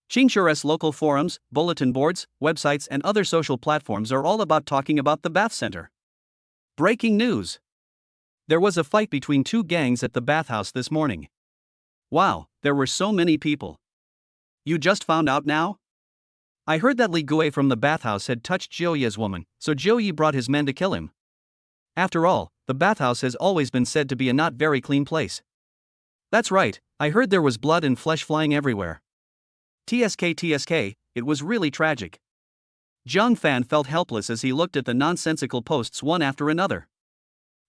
Qingchu's local forums, bulletin boards, websites and other social platforms are all about talking about the bath center. Breaking news. There was a fight between two gangs at the bathhouse this morning. Wow, there were so many people. You just found out now? I heard that Li Gui from the bathhouse had touched Jiuye's woman, so Jiuye brought his men to kill him. After all, the bathhouse has always been said to be a not very clean place. That's right, I heard there was blood and flesh flying everywhere. TSK, it was really tragic. Zhang Fan felt helpless as he looked at the nonsensical posts one after another.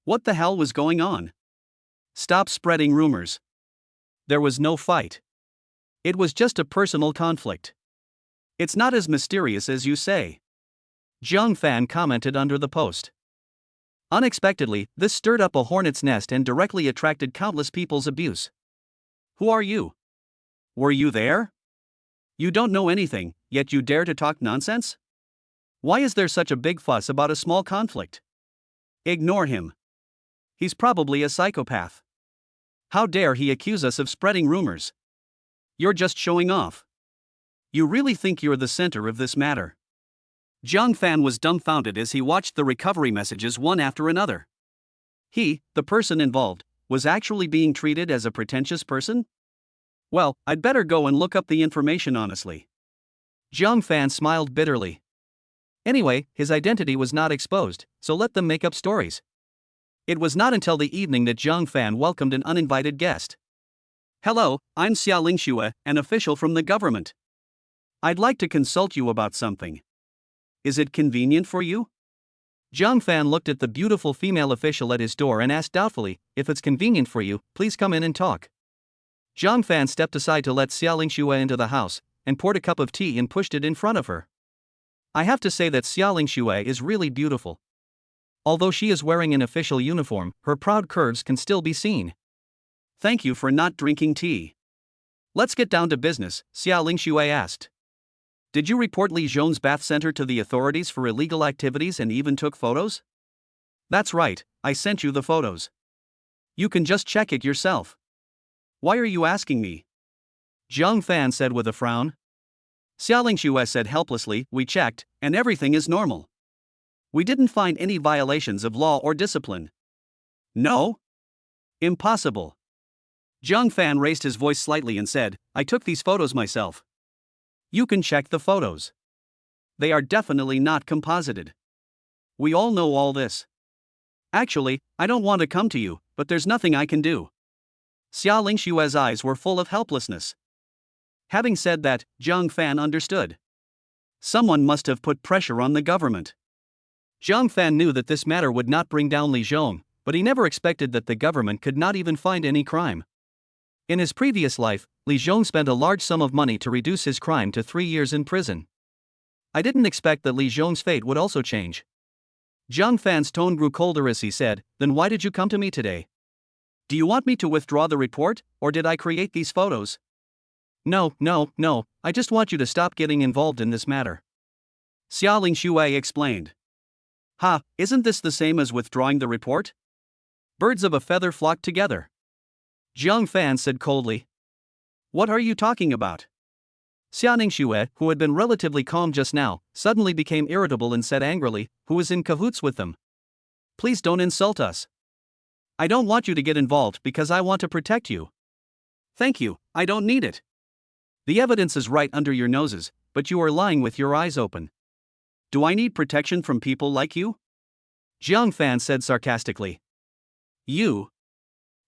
What the hell was going on? Stop spreading rumors. There was no fight. It was just a personal conflict. It's not as mysterious as you say. Zhang Fan commented under the post. Unexpectedly, this stirred up a hornet's nest and directly attracted countless people's abuse. Who are you? Were you there? You don't know anything, yet you dare to talk nonsense? Why is there such a big fuss about a small conflict? Ignore him. He's probably a psychopath. How dare he accuse us of spreading rumors? You're just showing off. You really think you're the center of this matter? Jiang Fan was dumbfounded as he watched the recovery messages one after another. He, the person involved, was actually being treated as a pretentious person? Well, I'd better go and look up the information honestly. Jiang Fan smiled bitterly. Anyway, his identity was not exposed, so let them make up stories. It was not until the evening that Jiang Fan welcomed an uninvited guest. Hello, I'm Xia Lingxue, an official from the government. I'd like to consult you about something. Is it convenient for you? Jiang Fan looked at the beautiful female official at his door and asked doubtfully, if it's convenient for you, please come in and talk. Jiang Fan stepped aside to let Xia Lingxue into the house, and poured a cup of tea and pushed it in front of her. I have to say that Xia Lingxue is really beautiful. Although she is wearing an official uniform, her proud curves can still be seen. Thank you for not drinking tea. Let's get down to business, Xia Lingxue asked. Did you report Li Zhong's bath center to the authorities for illegal activities and even took photos? That's right, I sent you the photos. You can just check it yourself. Why are you asking me? Jiang Fan said with a frown. Xia Lingxue said helplessly, we checked, and everything is normal. We didn't find any violations of law or discipline. No? Impossible. Jiang Fan raised his voice slightly and said, I took these photos myself. You can check the photos. They are definitely not composited. We all know all this. Actually, I don't want to come to you, but there's nothing I can do. Xia Lingxue's eyes were full of helplessness. Having said that, Jiang Fan understood. Someone must have put pressure on the government. Jiang Fan knew that this matter would not bring down Li Zhong, but he never expected that the government could not even find any crime. In his previous life, Li Zhong spent a large sum of money to reduce his crime to 3 years in prison. I didn't expect that Li Zhong's fate would also change. Jiang Fan's tone grew colder as he said, then why did you come to me today? Do you want me to withdraw the report, or did I create these photos? No, I just want you to stop getting involved in this matter. Xia Lingxue explained. Ha, isn't this the same as withdrawing the report? Birds of a feather flock together. Jiang Fan said coldly. What are you talking about? Xia Lingxue, who had been relatively calm just now, suddenly became irritable and said angrily, who is in cahoots with them? Please don't insult us. I don't want you to get involved because I want to protect you. Thank you, I don't need it. The evidence is right under your noses, but you are lying with your eyes open. Do I need protection from people like you? Jiang Fan said sarcastically. You?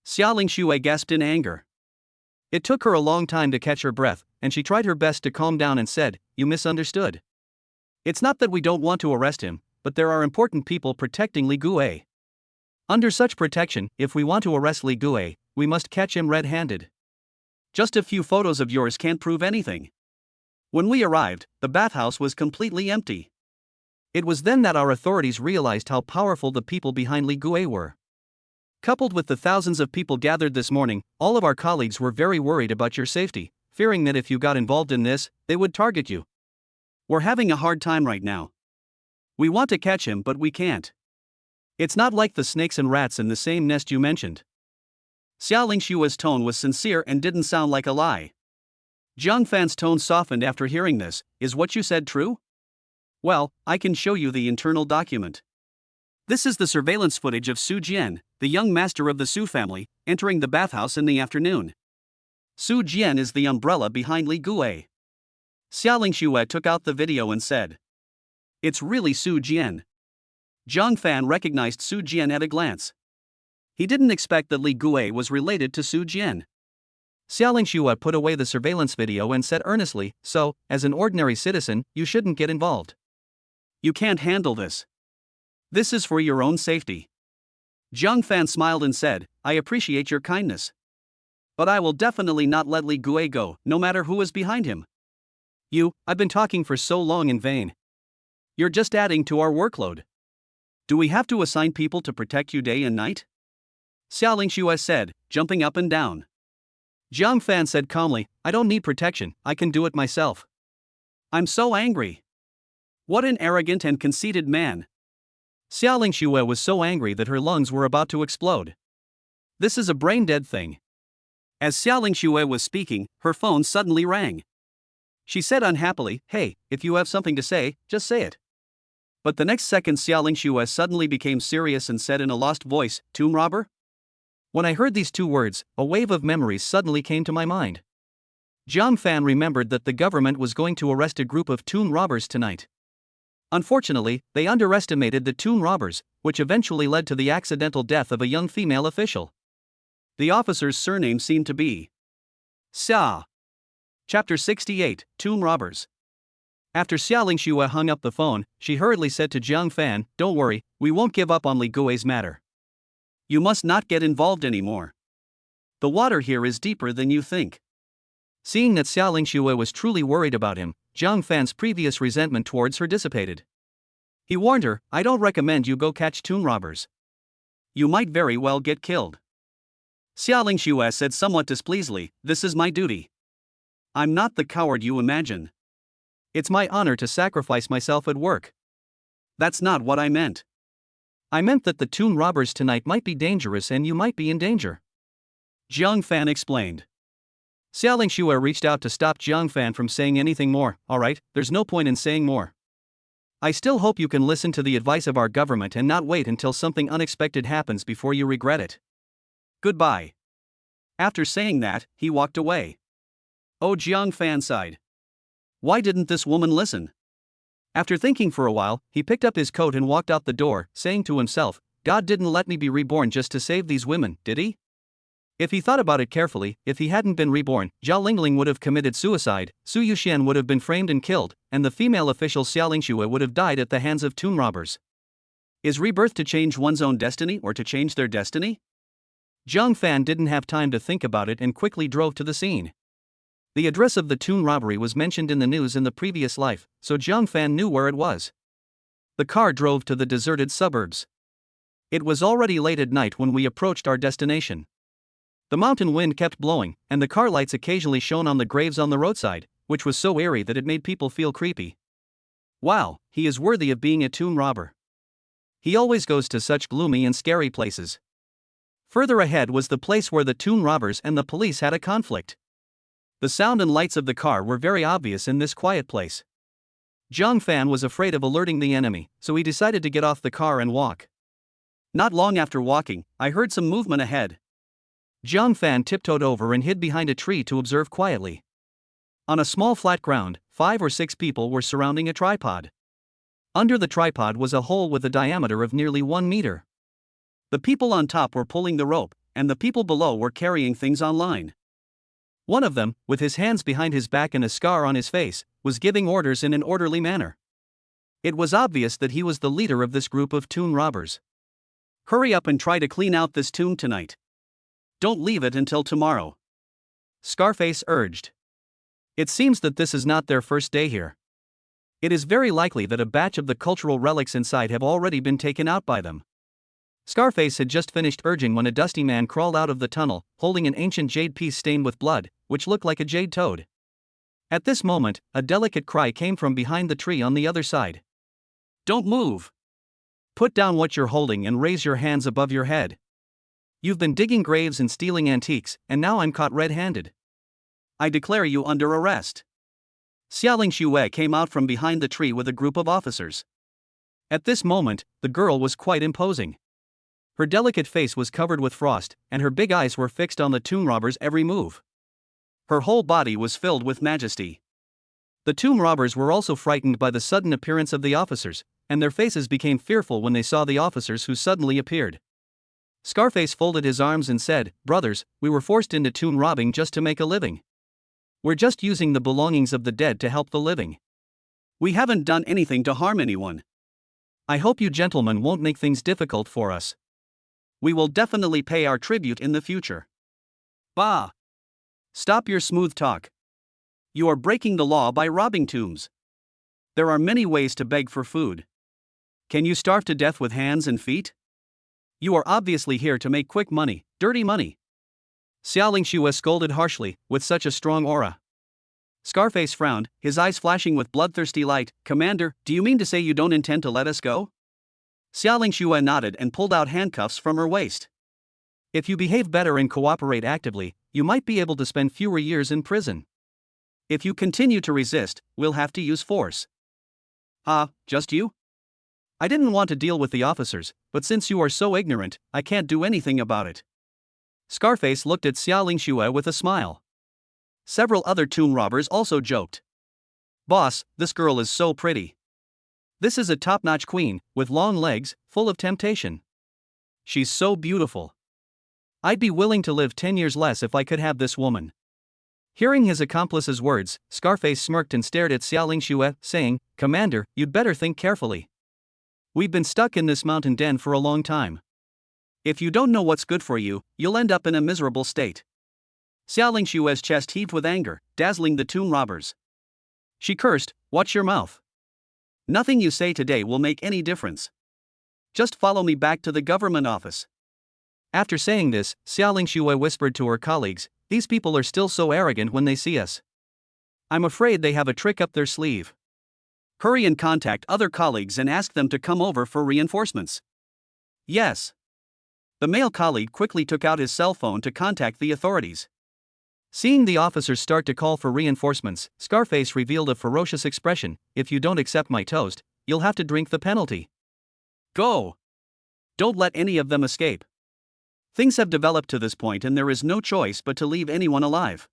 Xia Lingxue gasped in anger. It took her a long time to catch her breath, and she tried her best to calm down and said, you misunderstood. It's not that we don't want to arrest him, but there are important people protecting Li Gue. Under such protection, if we want to arrest Li Gue, we must catch him red-handed. Just a few photos of yours can't prove anything. When we arrived, the bathhouse was completely empty. It was then that our authorities realized how powerful the people behind Li Gue were. Coupled with the thousands of people gathered this morning, all of our colleagues were very worried about your safety, fearing that if you got involved in this, they would target you. We're having a hard time right now. We want to catch him, but we can't. It's not like the snakes and rats in the same nest you mentioned. Xia Lingxue's tone was sincere and didn't sound like a lie. Jiang Fan's tone softened after hearing this. Is what you said true? Well, I can show you the internal document. This is the surveillance footage of Su Jian, the young master of the Su family, entering the bathhouse in the afternoon. Su Jian is the umbrella behind Li Gue. Xia Lingxue took out the video and said, it's really Su Jian. Jiang Fan recognized Su Jian at a glance. He didn't expect that Li Gue was related to Su Jian. Xia Lingxue put away the surveillance video and said earnestly, so, as an ordinary citizen, you shouldn't get involved. You can't handle this. This is for your own safety. Jiang Fan smiled and said, I appreciate your kindness. But I will definitely not let Li Gue go, no matter who is behind him. I've been talking for so long in vain. You're just adding to our workload. Do we have to assign people to protect you day and night? Xia Lingxue said, jumping up and down. Jiang Fan said calmly, I don't need protection, I can do it myself. I'm so angry. What an arrogant and conceited man. Xia Lingxue was so angry that her lungs were about to explode. This is a brain-dead thing. As Xiaoling Xue was speaking, her phone suddenly rang. She said unhappily, "Hey, if you have something to say, just say it." But the next second Xiaoling Xue suddenly became serious and said in a lost voice, "Tomb robber?" When I heard these two words, a wave of memories suddenly came to my mind. Jiang Fan remembered that the government was going to arrest a group of tomb robbers tonight. Unfortunately, they underestimated the tomb robbers, which eventually led to the accidental death of a young female official. The officer's surname seemed to be Xia. Chapter 68, Tomb Robbers. After Xiaoling Xue hung up the phone, she hurriedly said to Jiang Fan, "Don't worry, we won't give up on Li Gui's matter. You must not get involved anymore. The water here is deeper than you think." Seeing that Xiaoling Xue was truly worried about him, Jiang Fan's previous resentment towards her dissipated. He warned her, "I don't recommend you go catch tomb robbers. You might very well get killed." Xiaoling Xue said somewhat displeasedly, "This is my duty. I'm not the coward you imagine. It's my honor to sacrifice myself at work." "That's not what I meant. I meant that the tomb robbers tonight might be dangerous and you might be in danger," Jiang Fan explained. Xiaoling Xue reached out to stop Jiang Fan from saying anything more. "Alright, there's no point in saying more. I still hope you can listen to the advice of our government and not wait until something unexpected happens before you regret it. Goodbye." After saying that, he walked away. Oh, Jiang Fan sighed. Why didn't this woman listen? After thinking for a while, he picked up his coat and walked out the door, saying to himself, "God didn't let me be reborn just to save these women, did he?" If he thought about it carefully, if he hadn't been reborn, Zhao Lingling would have committed suicide, Su Yuxian would have been framed and killed, and the female official Xiaoling Xue would have died at the hands of tomb robbers. Is rebirth to change one's own destiny or to change their destiny? Jiang Fan didn't have time to think about it and quickly drove to the scene. The address of the tomb robbery was mentioned in the news in the previous life, so Jiang Fan knew where it was. The car drove to the deserted suburbs. It was already late at night when we approached our destination. The mountain wind kept blowing, and the car lights occasionally shone on the graves on the roadside, which was so eerie that it made people feel creepy. Wow, he is worthy of being a tomb robber. He always goes to such gloomy and scary places. Further ahead was the place where the tomb robbers and the police had a conflict. The sound and lights of the car were very obvious in this quiet place. Jiang Fan was afraid of alerting the enemy, so he decided to get off the car and walk. Not long after walking, I heard some movement ahead. Jiang Fan tiptoed over and hid behind a tree to observe quietly. On a small flat ground, 5 or 6 people were surrounding a tripod. Under the tripod was a hole with a diameter of nearly 1 meter. The people on top were pulling the rope, and the people below were carrying things online. One of them, with his hands behind his back and a scar on his face, was giving orders in an orderly manner. It was obvious that he was the leader of this group of tomb robbers. "Hurry up and try to clean out this tomb tonight. Don't leave it until tomorrow," Scarface urged. It seems that this is not their first day here. It is very likely that a batch of the cultural relics inside have already been taken out by them. Scarface had just finished urging when a dusty man crawled out of the tunnel, holding an ancient jade piece stained with blood, which looked like a jade toad. At this moment, a delicate cry came from behind the tree on the other side. "Don't move. Put down what you're holding and raise your hands above your head. You've been digging graves and stealing antiques, and now I'm caught red-handed. I declare you under arrest." Xiaoling Xue came out from behind the tree with a group of officers. At this moment, the girl was quite imposing. Her delicate face was covered with frost, and her big eyes were fixed on the tomb robber's every move. Her whole body was filled with majesty. The tomb robbers were also frightened by the sudden appearance of the officers, and their faces became fearful when they saw the officers who suddenly appeared. Scarface folded his arms and said, "Brothers, we were forced into tomb robbing just to make a living. We're just using the belongings of the dead to help the living. We haven't done anything to harm anyone. I hope you gentlemen won't make things difficult for us. We will definitely pay our tribute in the future." "Bah! Stop your smooth talk. You are breaking the law by robbing tombs. There are many ways to beg for food. Can you starve to death with hands and feet? You are obviously here to make quick money, dirty money." Xiaoling Xue scolded harshly, with such a strong aura. Scarface frowned, his eyes flashing with bloodthirsty light. "Commander, do you mean to say you don't intend to let us go?" Xiaoling Xue nodded and pulled out handcuffs from her waist. "If you behave better and cooperate actively, you might be able to spend fewer years in prison. If you continue to resist, we'll have to use force. Just you? I didn't want to deal with the officers, but since you are so ignorant, I can't do anything about it. Scarface looked at Xiaoling Xue with a smile. Several other tomb robbers also joked. Boss, this girl is so pretty. This is a top-notch queen, with long legs, full of temptation. She's so beautiful. I'd be willing to live 10 years less if I could have this woman. Hearing his accomplice's words, Scarface smirked and stared at Xiaoling Xue, saying, Commander, you'd better think carefully. We've been stuck in this mountain den for a long time. If you don't know what's good for you, you'll end up in a miserable state. Xiaoling Xue's chest heaved with anger, dazzling the tomb robbers. She cursed, watch your mouth. Nothing you say today will make any difference. Just follow me back to the government office. After saying this, Xiaoling Xue whispered to her colleagues, these people are still so arrogant when they see us. I'm afraid they have a trick up their sleeve. Hurry and contact other colleagues and ask them to come over for reinforcements. Yes. The male colleague quickly took out his cell phone to contact the authorities. Seeing the officers start to call for reinforcements, Scarface revealed a ferocious expression, if you don't accept my toast, you'll have to drink the penalty. Go! Don't let any of them escape. Things have developed to this point and there is no choice but to leave anyone alive.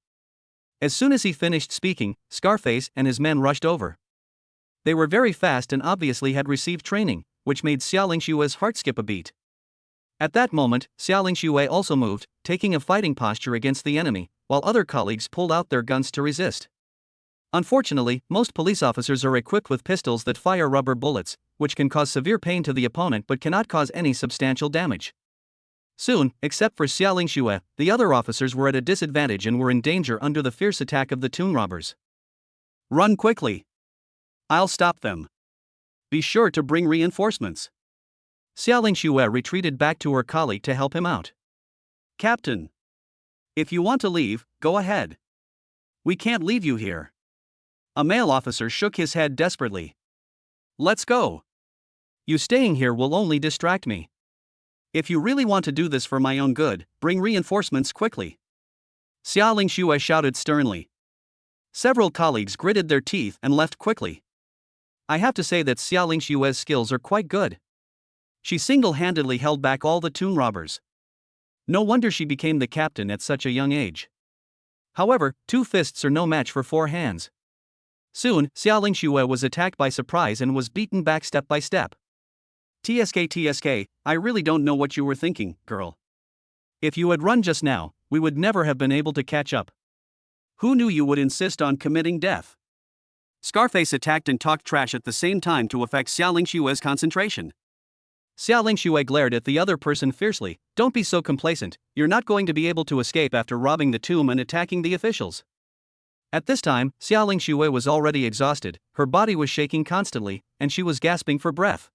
As soon as he finished speaking, Scarface and his men rushed over. They were very fast and obviously had received training, which made Xiaoling Xue's heart skip a beat. At that moment, Xiaoling Xue also moved, taking a fighting posture against the enemy, while other colleagues pulled out their guns to resist. Unfortunately, most police officers are equipped with pistols that fire rubber bullets, which can cause severe pain to the opponent but cannot cause any substantial damage. Soon, except for Xiaoling Xue, the other officers were at a disadvantage and were in danger under the fierce attack of the tomb robbers. Run quickly! I'll stop them. Be sure to bring reinforcements. Xiaoling Xue retreated back to her colleague to help him out. Captain! If you want to leave, go ahead. We can't leave you here. A male officer shook his head desperately. Let's go. You staying here will only distract me. If you really want to do this for my own good, bring reinforcements quickly. Xiaoling Xue shouted sternly. Several colleagues gritted their teeth and left quickly. I have to say that Xiaoling Xue's skills are quite good. She single-handedly held back all the tomb robbers. No wonder she became the captain at such a young age. However, 2 fists are no match for 4 hands. Soon, Xiaoling Xue was attacked by surprise and was beaten back step by step. TSK, I really don't know what you were thinking, girl. If you had run just now, we would never have been able to catch up. Who knew you would insist on committing death? Scarface attacked and talked trash at the same time to affect Xiaoling Xue's concentration. Xiaoling Xue glared at the other person fiercely, don't be so complacent, you're not going to be able to escape after robbing the tomb and attacking the officials. At this time, Xiaoling Xue was already exhausted, her body was shaking constantly, and she was gasping for breath.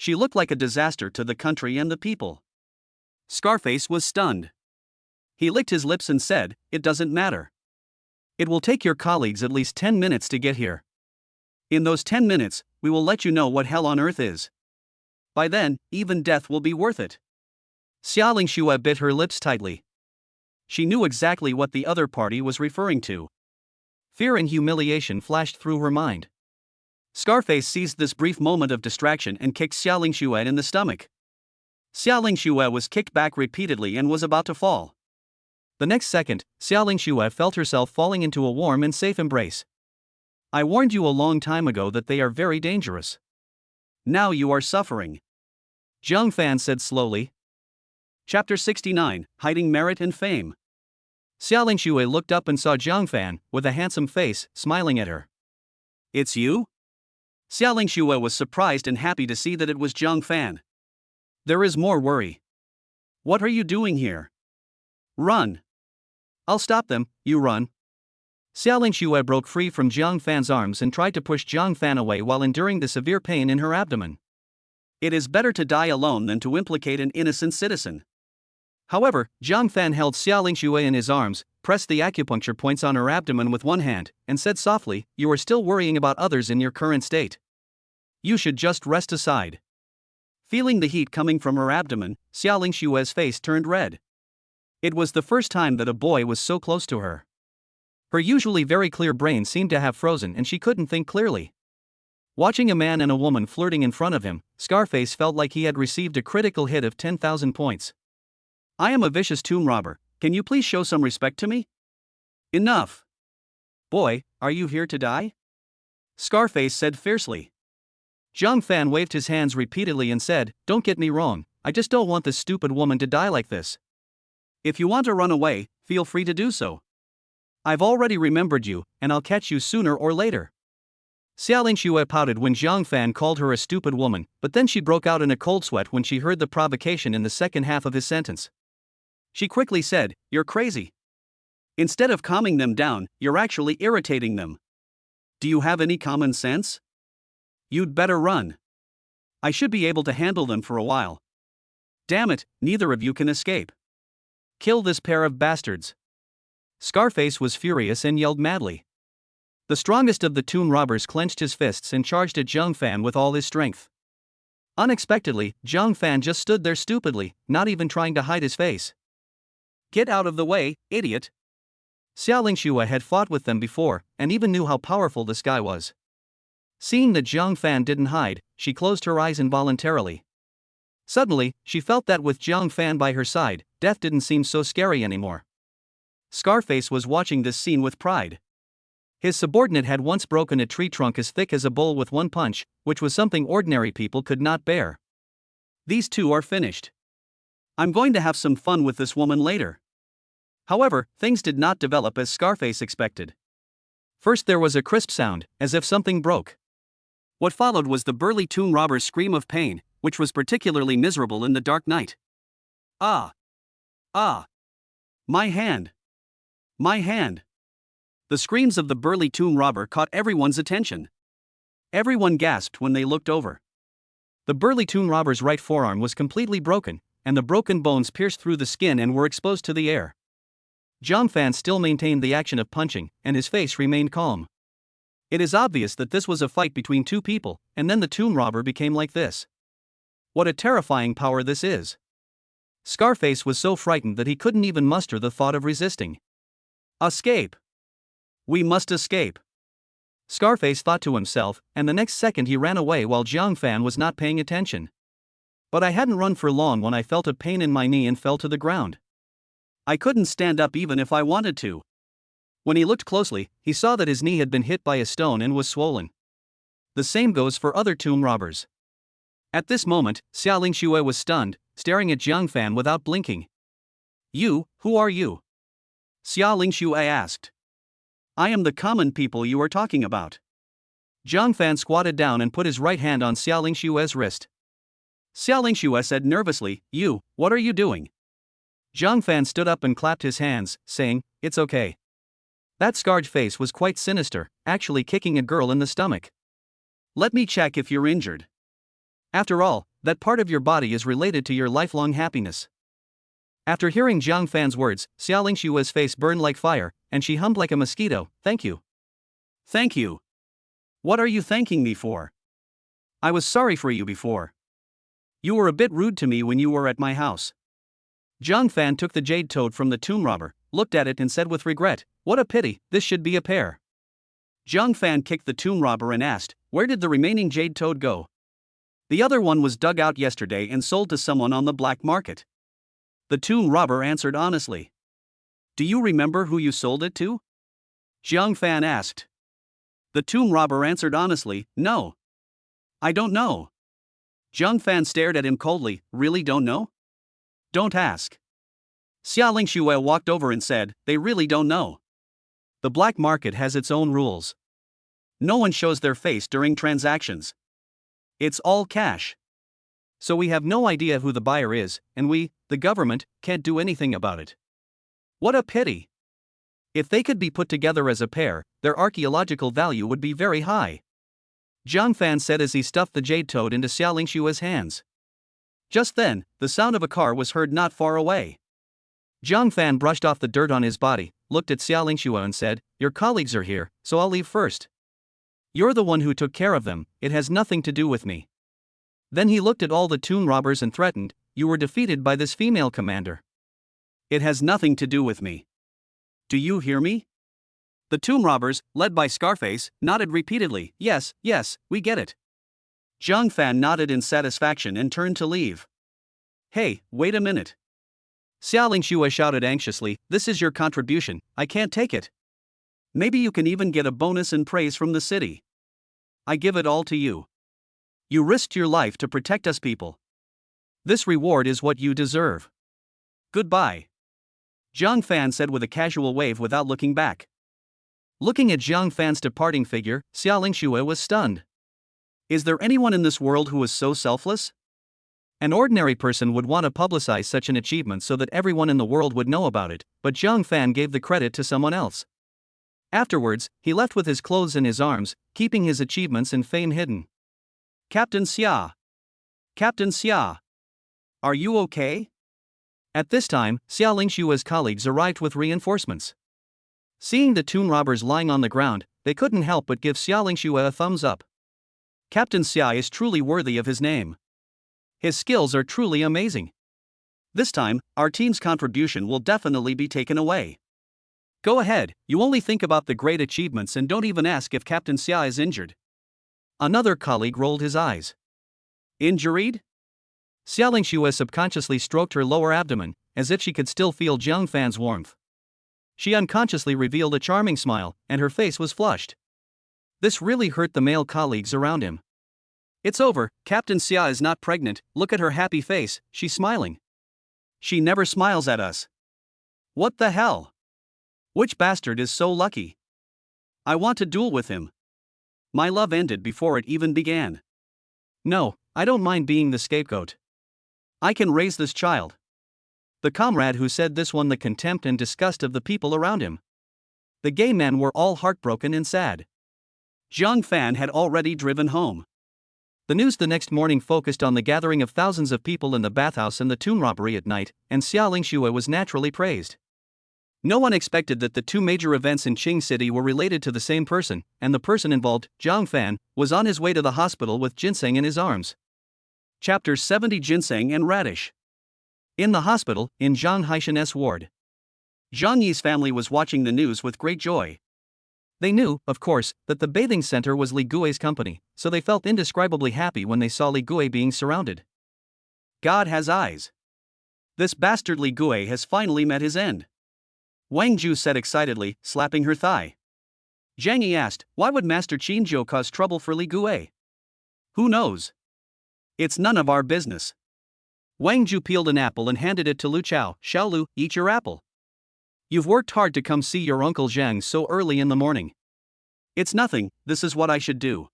She looked like a disaster to the country and the people. Scarface was stunned. He licked his lips and said, it doesn't matter. It will take your colleagues at least 10 minutes to get here. In those 10 minutes, we will let you know what hell on earth is. By then, even death will be worth it. Xiaoling Xue bit her lips tightly. She knew exactly what the other party was referring to. Fear and humiliation flashed through her mind. Scarface seized this brief moment of distraction and kicked Xiaoling Xue in the stomach. Xiaoling Xue was kicked back repeatedly and was about to fall. The next second, Xiaoling Xue felt herself falling into a warm and safe embrace. I warned you a long time ago that they are very dangerous. Now you are suffering. Zhang Fan said slowly. Chapter 69, Hiding Merit and Fame. Xiaoling Xue looked up and saw Zhang Fan, with a handsome face, smiling at her. It's you? Xiaoling Xue was surprised and happy to see that it was Zhang Fan. There is more worry. What are you doing here? Run. I'll stop them, you run. Xiaoling Xue broke free from Zhang Fan's arms and tried to push Zhang Fan away while enduring the severe pain in her abdomen. It is better to die alone than to implicate an innocent citizen. However, Zhang Fan held Xiaoling Xue in his arms, pressed the acupuncture points on her abdomen with one hand, and said softly, you are still worrying about others in your current state. You should just rest aside. Feeling the heat coming from her abdomen, Xiaoling Xue's face turned red. It was the first time that a boy was so close to her. Her usually very clear brain seemed to have frozen and she couldn't think clearly. Watching a man and a woman flirting in front of him, Scarface felt like he had received a critical hit of 10,000 points. I am a vicious tomb robber, can you please show some respect to me? Enough. Boy, are you here to die? Scarface said fiercely. Zhang Fan waved his hands repeatedly and said, don't get me wrong, I just don't want this stupid woman to die like this. If you want to run away, feel free to do so. I've already remembered you, and I'll catch you sooner or later. Xiaoling Xue pouted when Zhang Fan called her a stupid woman, but then she broke out in a cold sweat when she heard the provocation in the second half of his sentence. She quickly said, you're crazy. Instead of calming them down, you're actually irritating them. Do you have any common sense? You'd better run. I should be able to handle them for a while. Damn it, neither of you can escape. Kill this pair of bastards. Scarface was furious and yelled madly. The strongest of the tomb robbers clenched his fists and charged at Zhang Fan with all his strength. Unexpectedly, Zhang Fan just stood there stupidly, not even trying to hide his face. Get out of the way, idiot! Xiaoling Xue had fought with them before, and even knew how powerful this guy was. Seeing that Zhang Fan didn't hide, she closed her eyes involuntarily. Suddenly, she felt that with Zhang Fan by her side, death didn't seem so scary anymore. Scarface was watching this scene with pride. His subordinate had once broken a tree trunk as thick as a bowl with one punch, which was something ordinary people could not bear. These two are finished. I'm going to have some fun with this woman later. However, things did not develop as Scarface expected. First there was a crisp sound, as if something broke. What followed was the burly tomb robber's scream of pain, which was particularly miserable in the dark night. Ah! Ah! My hand! My hand! The screams of the burly tomb robber caught everyone's attention. Everyone gasped when they looked over. The burly tomb robber's right forearm was completely broken, and the broken bones pierced through the skin and were exposed to the air. Zhang Fan still maintained the action of punching, and his face remained calm. It is obvious that this was a fight between two people, and then the tomb robber became like this. What a terrifying power this is. Scarface was so frightened that he couldn't even muster the thought of resisting. Escape! We must escape. Scarface thought to himself, and the next second he ran away while Zhang Fan was not paying attention. But I hadn't run for long when I felt a pain in my knee and fell to the ground. I couldn't stand up even if I wanted to. When he looked closely, he saw that his knee had been hit by a stone and was swollen. The same goes for other tomb robbers. At this moment, Xiaoling Xue was stunned, staring at Zhang Fan without blinking. You, who are you? Xiaoling Xue asked. I am the common people you are talking about. Zhang Fan squatted down and put his right hand on Xiaoling Xue's wrist. Xiaoling Xue said nervously, you, what are you doing? Zhang Fan stood up and clapped his hands, saying, it's okay. That scarred face was quite sinister, actually kicking a girl in the stomach. Let me check if you're injured. After all, that part of your body is related to your lifelong happiness. After hearing Zhang Fan's words, Xiaoling Xue's face burned like fire, and she hummed like a mosquito, thank you. Thank you. What are you thanking me for? I was sorry for you before. You were a bit rude to me when you were at my house. Zhang Fan took the jade toad from the tomb robber, looked at it and said with regret, what a pity, this should be a pair. Zhang Fan kicked the tomb robber and asked, where did the remaining jade toad go? The other one was dug out yesterday and sold to someone on the black market. The tomb robber answered honestly. Do you remember who you sold it to? Zhang Fan asked. The tomb robber answered honestly, no. I don't know. Zhang Fan stared at him coldly, really don't know? Don't ask. Xiaoling Xue walked over and said, they really don't know. The black market has its own rules. No one shows their face during transactions. It's all cash. So we have no idea who the buyer is, and we, the government, can't do anything about it. What a pity. If they could be put together as a pair, their archaeological value would be very high. Zhang Fan said as he stuffed the jade toad into Xiaoling Xue's hands. Just then, the sound of a car was heard not far away. Zhang Fan brushed off the dirt on his body, looked at Xiaoling Xue and said, your colleagues are here, so I'll leave first. You're the one who took care of them, it has nothing to do with me. Then he looked at all the tomb robbers and threatened, you were defeated by this female commander. It has nothing to do with me. Do you hear me? The tomb robbers, led by Scarface, nodded repeatedly. Yes, yes, we get it. Zhang Fan nodded in satisfaction and turned to leave. Hey, wait a minute. Xiaoling Xue shouted anxiously, this is your contribution, I can't take it. Maybe you can even get a bonus and praise from the city. I give it all to you. You risked your life to protect us people. This reward is what you deserve. Goodbye. Zhang Fan said with a casual wave without looking back. Looking at Zhang Fan's departing figure, Xiaoling Xue was stunned. Is there anyone in this world who is so selfless? An ordinary person would want to publicize such an achievement so that everyone in the world would know about it, but Zhang Fan gave the credit to someone else. Afterwards, he left with his clothes in his arms, keeping his achievements and fame hidden. Captain Xia. Captain Xia. Are you okay? At this time, Xiaoling Xue's colleagues arrived with reinforcements. Seeing the tomb robbers lying on the ground, they couldn't help but give Xiaoling Xue a thumbs up. Captain Xia is truly worthy of his name. His skills are truly amazing. This time, our team's contribution will definitely be taken away. Go ahead, you only think about the great achievements and don't even ask if Captain Xia is injured. Another colleague rolled his eyes. Injured? Xiaoling Xue subconsciously stroked her lower abdomen, as if she could still feel Zhang Fan's warmth. She unconsciously revealed a charming smile, and her face was flushed. This really hurt the male colleagues around him. It's over, Captain Xia is not pregnant, look at her happy face, she's smiling. She never smiles at us. What the hell? Which bastard is so lucky? I want to duel with him. My love ended before it even began. No, I don't mind being the scapegoat. I can raise this child. The comrade who said this won the contempt and disgust of the people around him. The gay men were all heartbroken and sad. Zhang Fan had already driven home. The news the next morning focused on the gathering of thousands of people in the bathhouse and the tomb robbery at night, and Xiaoling Xue was naturally praised. No one expected that the two major events in Qing City were related to the same person, and the person involved, Zhang Fan, was on his way to the hospital with ginseng in his arms. Chapter 70 Ginseng and Radish. In the hospital, in Zhang Haishan's ward. Zhang Yi's family was watching the news with great joy. They knew, of course, that the bathing center was Li Gui's company, so they felt indescribably happy when they saw Li Gui being surrounded. God has eyes. This bastard Li Gui has finally met his end. Wang Ju said excitedly, slapping her thigh. Zhang Yi asked, why would Master Qinzhou cause trouble for Li Gui? Who knows? It's none of our business. Wang Ju peeled an apple and handed it to Lu Chao. Xiao Lu, eat your apple. You've worked hard to come see your Uncle Zhang so early in the morning. It's nothing, this is what I should do.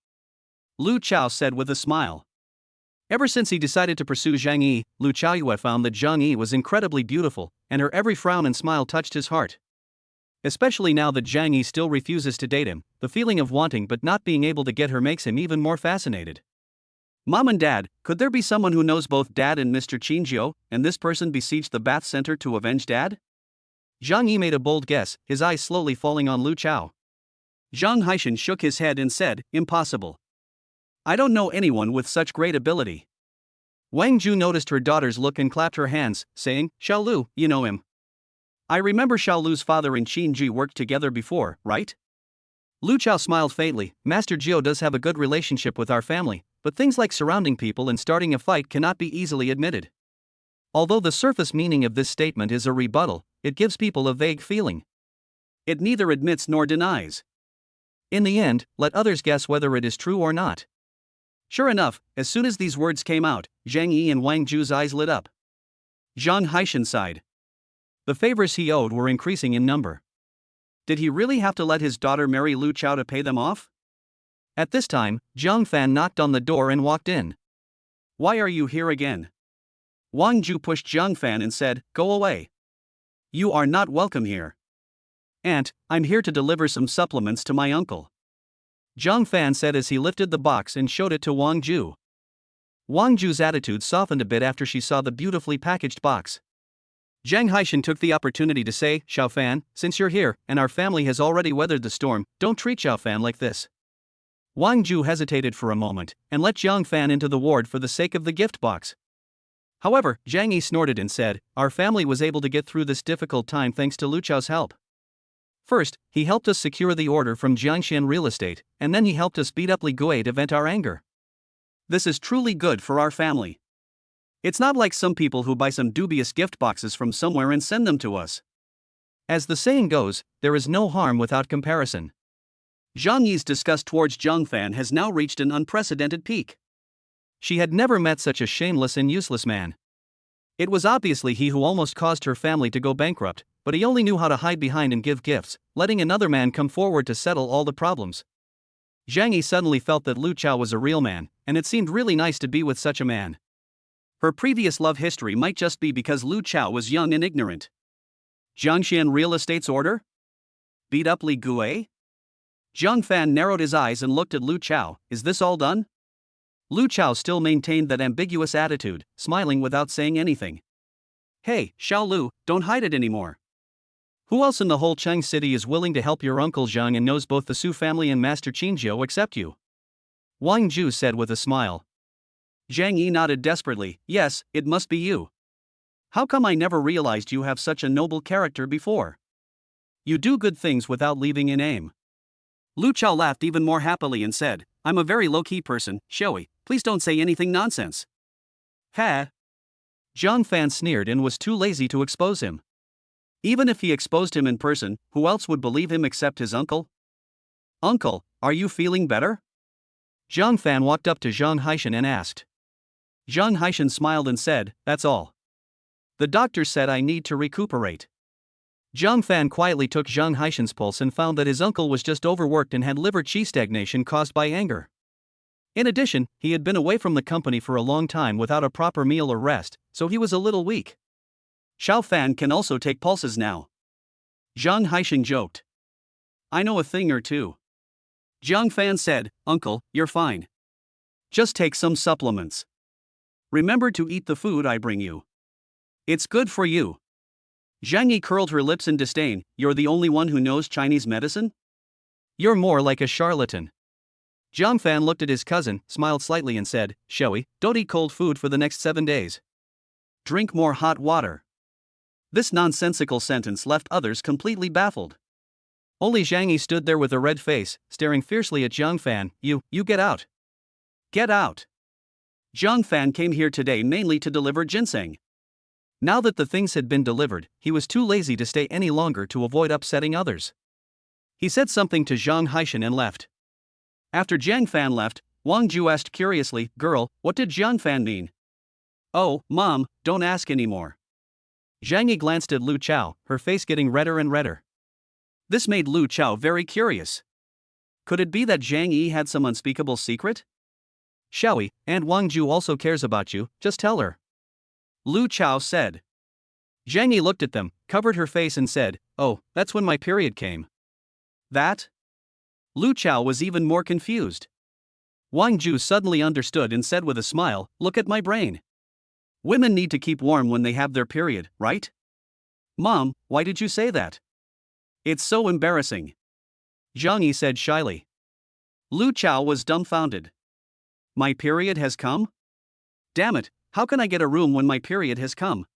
Lu Chao said with a smile. Ever since he decided to pursue Zhang Yi, Lu Chaoyue found that Zhang Yi was incredibly beautiful, and her every frown and smile touched his heart. Especially now that Zhang Yi still refuses to date him, the feeling of wanting but not being able to get her makes him even more fascinated. Mom and Dad, could there be someone who knows both Dad and Mr. Qinzhou, and this person besieged the bath center to avenge Dad? Zhang Yi made a bold guess, his eyes slowly falling on Lu Chao. Zhang Haishan shook his head and said, impossible. I don't know anyone with such great ability. Wang Ju noticed her daughter's look and clapped her hands, saying, Xiao Lu, you know him. I remember Xiao Lu's father and Qinji worked together before, right? Lu Chao smiled faintly, Master Jiu does have a good relationship with our family, but things like surrounding people and starting a fight cannot be easily admitted. Although the surface meaning of this statement is a rebuttal, it gives people a vague feeling. It neither admits nor denies. In the end, let others guess whether it is true or not. Sure enough, as soon as these words came out, Zhang Yi and Wang Ju's eyes lit up. Zhang Haishan sighed. The favors he owed were increasing in number. Did he really have to let his daughter marry Lu Chao to pay them off? At this time, Zhang Fan knocked on the door and walked in. Why are you here again? Wang Ju pushed Zhang Fan and said, go away. You are not welcome here. Aunt, I'm here to deliver some supplements to my uncle. Zhang Fan said as he lifted the box and showed it to Wang Ju. Wang Ju's attitude softened a bit after she saw the beautifully packaged box. Zhang Haishan took the opportunity to say, Xiao Fan, since you're here, and our family has already weathered the storm, don't treat Xiao Fan like this. Wang Ju hesitated for a moment, and let Zhang Fan into the ward for the sake of the gift box. However, Zhang Yi snorted and said, "Our family was able to get through this difficult time thanks to Lu Chao's help. First, he helped us secure the order from Jiangshan Real Estate, and then he helped us beat up Li Gui to vent our anger. This is truly good for our family. It's not like some people who buy some dubious gift boxes from somewhere and send them to us. As the saying goes, there is no harm without comparison." Zhang Yi's disgust towards Zhang Fan has now reached an unprecedented peak. She had never met such a shameless and useless man. It was obviously he who almost caused her family to go bankrupt, but he only knew how to hide behind and give gifts, letting another man come forward to settle all the problems. Zhang Yi suddenly felt that Lu Chao was a real man, and it seemed really nice to be with such a man. Her previous love history might just be because Lu Chao was young and ignorant. Jiangshan Real Estate's order? Beat up Li Gui? Zhang Fan narrowed his eyes and looked at Lu Chao. Is this all done? Lu Chao still maintained that ambiguous attitude, smiling without saying anything. Hey, Xiao Lu, don't hide it anymore. Who else in the whole Cheng city is willing to help your uncle Zhang and knows both the Su family and Master Qingjiu except you? Wang Ju said with a smile. Zhang Yi nodded desperately. Yes, it must be you. How come I never realized you have such a noble character before? You do good things without leaving an aim. Lu Chao laughed even more happily and said, I'm a very low-key person, Shoei, please don't say anything nonsense. Ha! Zhang Fan sneered and was too lazy to expose him. Even if he exposed him in person, who else would believe him except his uncle? Uncle, are you feeling better? Zhang Fan walked up to Zhang Haishan and asked. Zhang Haishan smiled and said, that's all. The doctor said I need to recuperate. Zhang Fan quietly took Zhang Haishan's pulse and found that his uncle was just overworked and had liver qi stagnation caused by anger. In addition, he had been away from the company for a long time without a proper meal or rest, so he was a little weak. Xiao Fan can also take pulses now. Zhang Haishan joked. I know a thing or two. Zhang Fan said, Uncle, you're fine. Just take some supplements. Remember to eat the food I bring you. It's good for you. Zhang Yi curled her lips in disdain. You're the only one who knows Chinese medicine? You're more like a charlatan. Zhang Fan looked at his cousin, smiled slightly and said, Shoei, don't eat cold food for the next 7 days. Drink more hot water. This nonsensical sentence left others completely baffled. Only Zhang Yi stood there with a red face, staring fiercely at Zhang Fan. You get out. Get out. Zhang Fan came here today mainly to deliver ginseng. Now that the things had been delivered, he was too lazy to stay any longer to avoid upsetting others. He said something to Zhang Haishan and left. After Zhang Fan left, Wang Ju asked curiously, Girl, what did Zhang Fan mean? Oh, Mom, don't ask anymore. Zhang Yi glanced at Lu Chao, her face getting redder and redder. This made Lu Chao very curious. Could it be that Zhang Yi had some unspeakable secret? Xiaoi, Aunt Wang Ju also cares about you, just tell her. Lu Chao said. Zhang Yi looked at them, covered her face and said, Oh, that's when my period came. That? Lu Chao was even more confused. Wang Ju suddenly understood and said with a smile, Look at my brain. Women need to keep warm when they have their period, right? Mom, why did you say that? It's so embarrassing. Zhang Yi said shyly. Lu Chao was dumbfounded. My period has come? Damn it, how can I get a room when my period has come?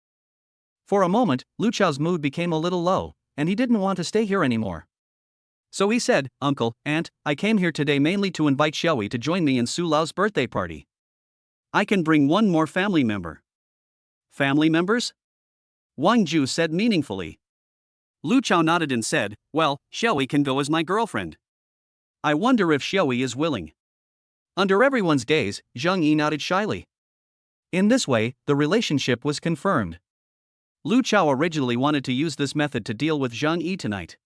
For a moment, Lu Chao's mood became a little low, and he didn't want to stay here anymore. So he said, Uncle, Aunt, I came here today mainly to invite Xiaoi to join me in Su Lao's birthday party. I can bring one more family member. Family members? Wang Ju said meaningfully. Lu Chao nodded and said, Well, Xiaoi can go as my girlfriend. I wonder if Xiaoi is willing. Under everyone's gaze, Zhang Yi nodded shyly. In this way, the relationship was confirmed. Lu Chao originally wanted to use this method to deal with Zhang Yi tonight.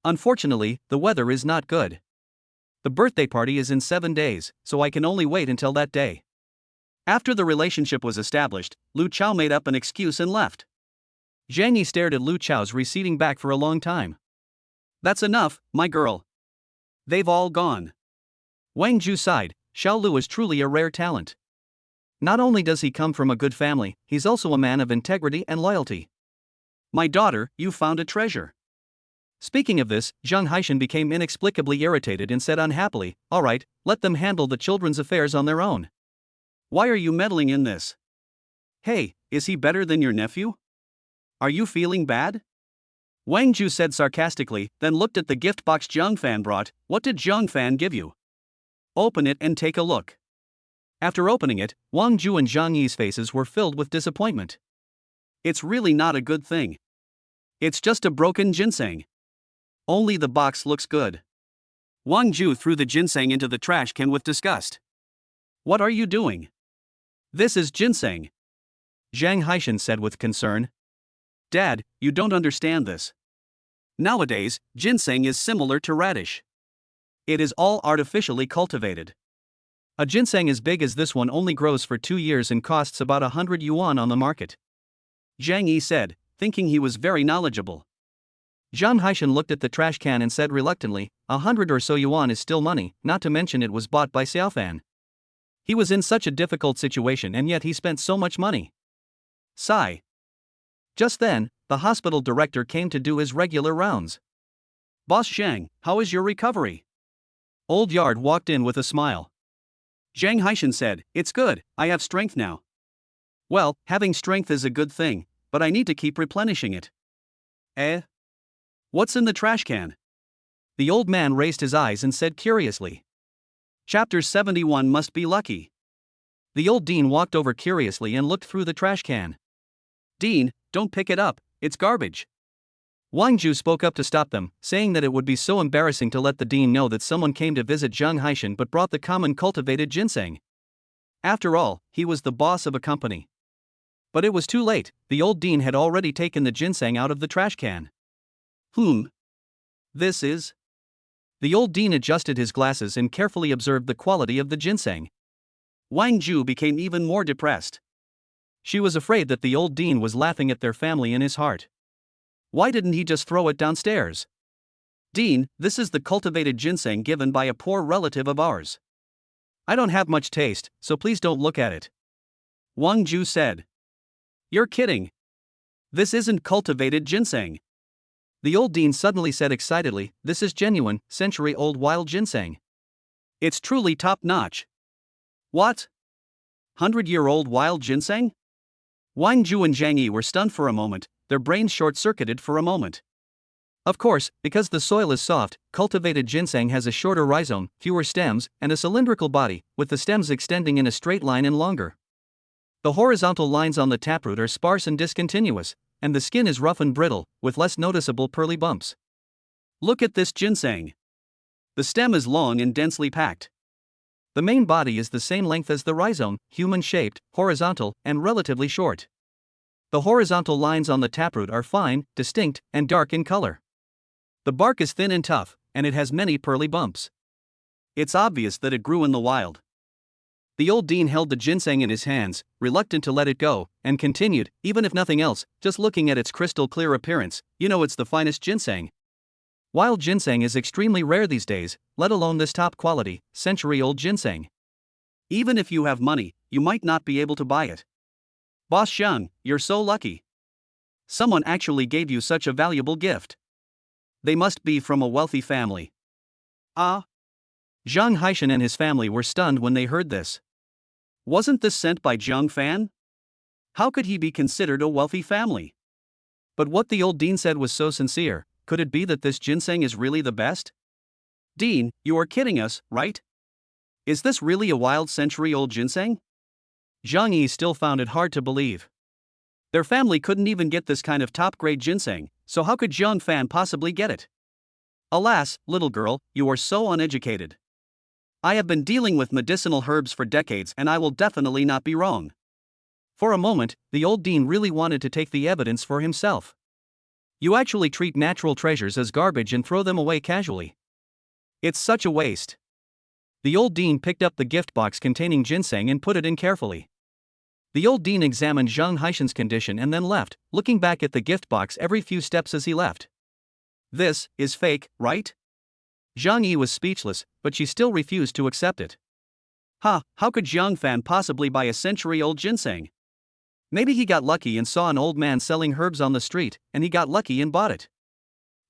Unfortunately, the weather is not good. The birthday party is in 7 days, so I can only wait until that day. After the relationship was established, Lu Chao made up an excuse and left. Zhang Yi stared at Lu Chao's receding back for a long time. That's enough, my girl. They've all gone. Wang Ju sighed. Xiao Lu is truly a rare talent. Not only does he come from a good family, he's also a man of integrity and loyalty. My daughter, you found a treasure. Speaking of this, Zhang Haishan became inexplicably irritated and said unhappily, All right, let them handle the children's affairs on their own. Why are you meddling in this? Hey, is he better than your nephew? Are you feeling bad? Wang Ju said sarcastically, then looked at the gift box Zhang Fan brought. What did Zhang Fan give you? Open it and take a look. After opening it, Wang Ju and Zhang Yi's faces were filled with disappointment. It's really not a good thing. It's just a broken ginseng. Only the box looks good. Wang Ju threw the ginseng into the trash can with disgust. What are you doing? This is ginseng. Zhang Haishan said with concern. Dad, you don't understand this. Nowadays, ginseng is similar to radish. It is all artificially cultivated. A ginseng as big as this one only grows for 2 years and costs about 100 yuan on the market. Zhang Yi said, thinking he was very knowledgeable. Zhang Haishan looked at the trash can and said reluctantly, 100 or so yuan is still money, not to mention it was bought by Xiaofan. He was in such a difficult situation and yet he spent so much money. Sigh. Just then, the hospital director came to do his regular rounds. Boss Zhang, how is your recovery? Old Yard walked in with a smile. Zhang Haishan said, it's good, I have strength now. Well, having strength is a good thing, but I need to keep replenishing it. Eh? What's in the trash can? The old man raised his eyes and said curiously. Chapter 71 must be lucky. The old dean walked over curiously and looked through the trash can. Dean, don't pick it up, it's garbage. Wang Ju spoke up to stop them, saying that it would be so embarrassing to let the dean know that someone came to visit Zhang Haishan but brought the common cultivated ginseng. After all, he was the boss of a company. But it was too late, the old dean had already taken the ginseng out of the trash can. This is? The old dean adjusted his glasses and carefully observed the quality of the ginseng. Wang Ju became even more depressed. She was afraid that the old dean was laughing at their family in his heart. Why didn't he just throw it downstairs? Dean, this is the cultivated ginseng given by a poor relative of ours. I don't have much taste, so please don't look at it. Wang Ju said. You're kidding. This isn't cultivated ginseng. The old dean suddenly said excitedly, this is genuine, century-old wild ginseng. It's truly top-notch. What? 100-year-old wild ginseng? Wang Ju and Zhang Yi were stunned for a moment, their brains short-circuited for a moment. Of course, because the soil is soft, cultivated ginseng has a shorter rhizome, fewer stems, and a cylindrical body, with the stems extending in a straight line and longer. The horizontal lines on the taproot are sparse and discontinuous, and the skin is rough and brittle, with less noticeable pearly bumps. Look at this ginseng. The stem is long and densely packed. The main body is the same length as the rhizome, human-shaped, horizontal, and relatively short. The horizontal lines on the taproot are fine, distinct, and dark in color. The bark is thin and tough, and it has many pearly bumps. It's obvious that it grew in the wild. The old dean held the ginseng in his hands, reluctant to let it go, and continued, even if nothing else, just looking at its crystal clear appearance, you know it's the finest ginseng. Wild ginseng is extremely rare these days, let alone this top quality, century-old ginseng. Even if you have money, you might not be able to buy it. Boss Zhang, you're so lucky. Someone actually gave you such a valuable gift. They must be from a wealthy family. Ah? Zhang Haishan and his family were stunned when they heard this. Wasn't this sent by Zhang Fan? How could he be considered a wealthy family? But what the old dean said was so sincere, could it be that this ginseng is really the best? Dean, you are kidding us, right? Is this really a wild century-old ginseng? Zhang Yi still found it hard to believe. Their family couldn't even get this kind of top-grade ginseng, so how could Zhang Fan possibly get it? Alas, little girl, you are so uneducated. I have been dealing with medicinal herbs for decades and I will definitely not be wrong. For a moment, the old dean really wanted to take the evidence for himself. You actually treat natural treasures as garbage and throw them away casually. It's such a waste. The old dean picked up the gift box containing ginseng and put it in carefully. The old dean examined Zhang Haishan's condition and then left, looking back at the gift box every few steps as he left. This is fake, right? Zhang Yi was speechless, but she still refused to accept it. How could Zhang Fan possibly buy a century-old ginseng? Maybe he got lucky and saw an old man selling herbs on the street, and he got lucky and bought it.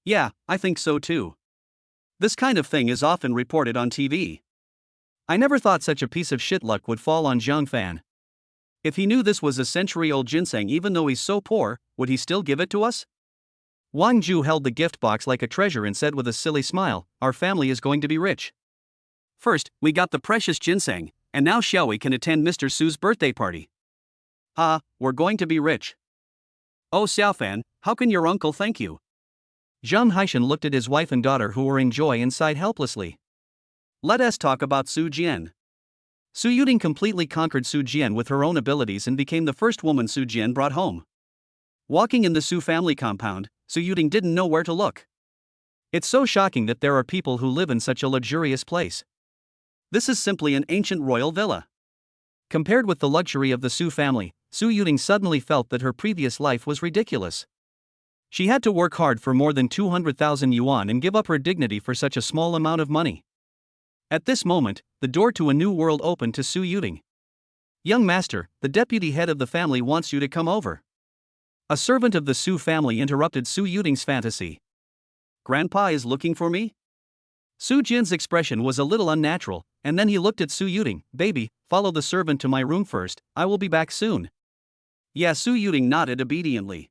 Yeah, I think so too. This kind of thing is often reported on TV. I never thought such a piece of shit luck would fall on Zhang Fan. If he knew this was a century-old ginseng even though he's so poor, would he still give it to us? Wang Ju held the gift box like a treasure and said with a silly smile, our family is going to be rich. First, we got the precious ginseng, and now Xiaowei can attend Mr. Su's birthday party. We're going to be rich. Oh Xiaofan, how can your uncle thank you? Zhang Haishan looked at his wife and daughter who were in joy and sighed helplessly. Let us talk about Su Jian. Su Yuting completely conquered Su Jian with her own abilities and became the first woman Su Jian brought home. Walking in the Su family compound, Su Yuting didn't know where to look. It's so shocking that there are people who live in such a luxurious place. This is simply an ancient royal villa. Compared with the luxury of the Su family, Su Yuting suddenly felt that her previous life was ridiculous. She had to work hard for more than 200,000 yuan and give up her dignity for such a small amount of money. At this moment, the door to a new world opened to Su Yuting. Young master, the deputy head of the family wants you to come over. A servant of the Su family interrupted Su Yuting's fantasy. Grandpa is looking for me? Su Jian's expression was a little unnatural, and then he looked at Su Yuting. Baby, follow the servant to my room first, I will be back soon. Yeah, Su Yuting nodded obediently.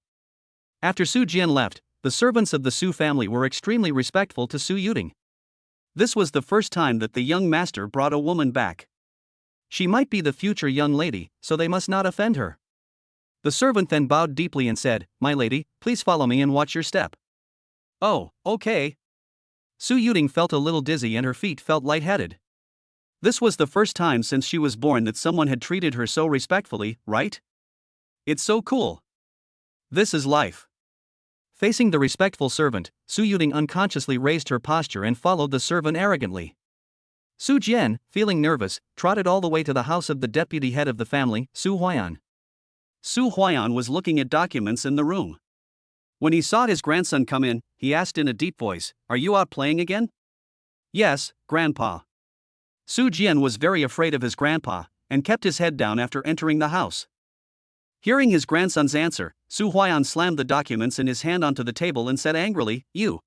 After Su Jian left, the servants of the Su family were extremely respectful to Su Yuting. This was the first time that the young master brought a woman back. She might be the future young lady, so they must not offend her. The servant then bowed deeply and said, my lady, please follow me and watch your step. Oh, okay. Su Yuting felt a little dizzy and her feet felt lightheaded. This was the first time since she was born that someone had treated her so respectfully, right? It's so cool. This is life. Facing the respectful servant, Su Yuting unconsciously raised her posture and followed the servant arrogantly. Su Jian, feeling nervous, trotted all the way to the house of the deputy head of the family, Su Huaiyan. Su Huaiyan was looking at documents in the room. When he saw his grandson come in, he asked in a deep voice, are you out playing again? Yes, Grandpa. Su Jian was very afraid of his grandpa, and kept his head down after entering the house. Hearing his grandson's answer, Su Huaiyan slammed the documents in his hand onto the table and said angrily, you.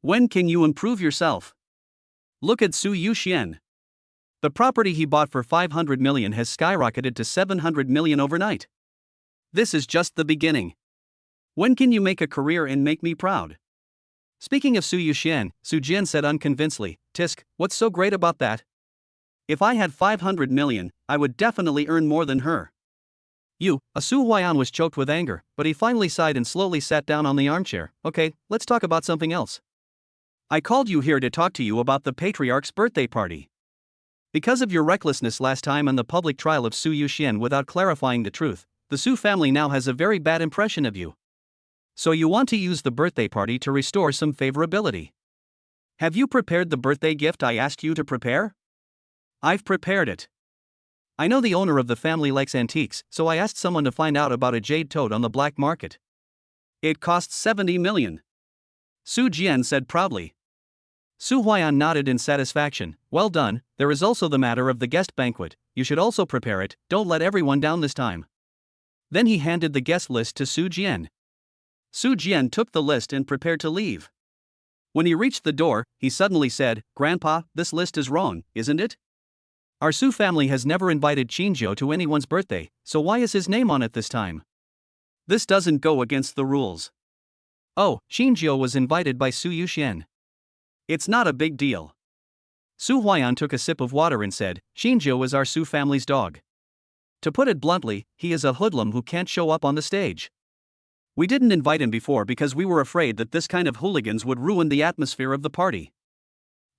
When can you improve yourself? Look at Su Yuxian. The property he bought for 500 million has skyrocketed to 700 million overnight. This is just the beginning. When can you make a career and make me proud? Speaking of Su Yuxian, Su Jian said unconvincedly, Tisk, what's so great about that? If I had 500 million, I would definitely earn more than her. Su Huaiyan was choked with anger, but he finally sighed and slowly sat down on the armchair. Okay, let's talk about something else. I called you here to talk to you about the patriarch's birthday party. Because of your recklessness last time and the public trial of Su Yuxian without clarifying the truth, the Su family now has a very bad impression of you. So you want to use the birthday party to restore some favorability. Have you prepared the birthday gift I asked you to prepare? I've prepared it. I know the owner of the family likes antiques, so I asked someone to find out about a jade toad on the black market. It costs 70 million. Su Jian said proudly. Su Huaiyan nodded in satisfaction. Well done. There is also the matter of the guest banquet. You should also prepare it, don't let everyone down this time. Then he handed the guest list to Su Jian. Su Jian took the list and prepared to leave. When he reached the door, he suddenly said, Grandpa, this list is wrong, isn't it? Our Su family has never invited Qinzhou to anyone's birthday, so why is his name on it this time? This doesn't go against the rules. Oh, Qinzhou was invited by Su Yuxian. It's not a big deal. Su Huaiyan took a sip of water and said, Qinzhou is our Su family's dog. To put it bluntly, he is a hoodlum who can't show up on the stage. We didn't invite him before because we were afraid that this kind of hooligans would ruin the atmosphere of the party.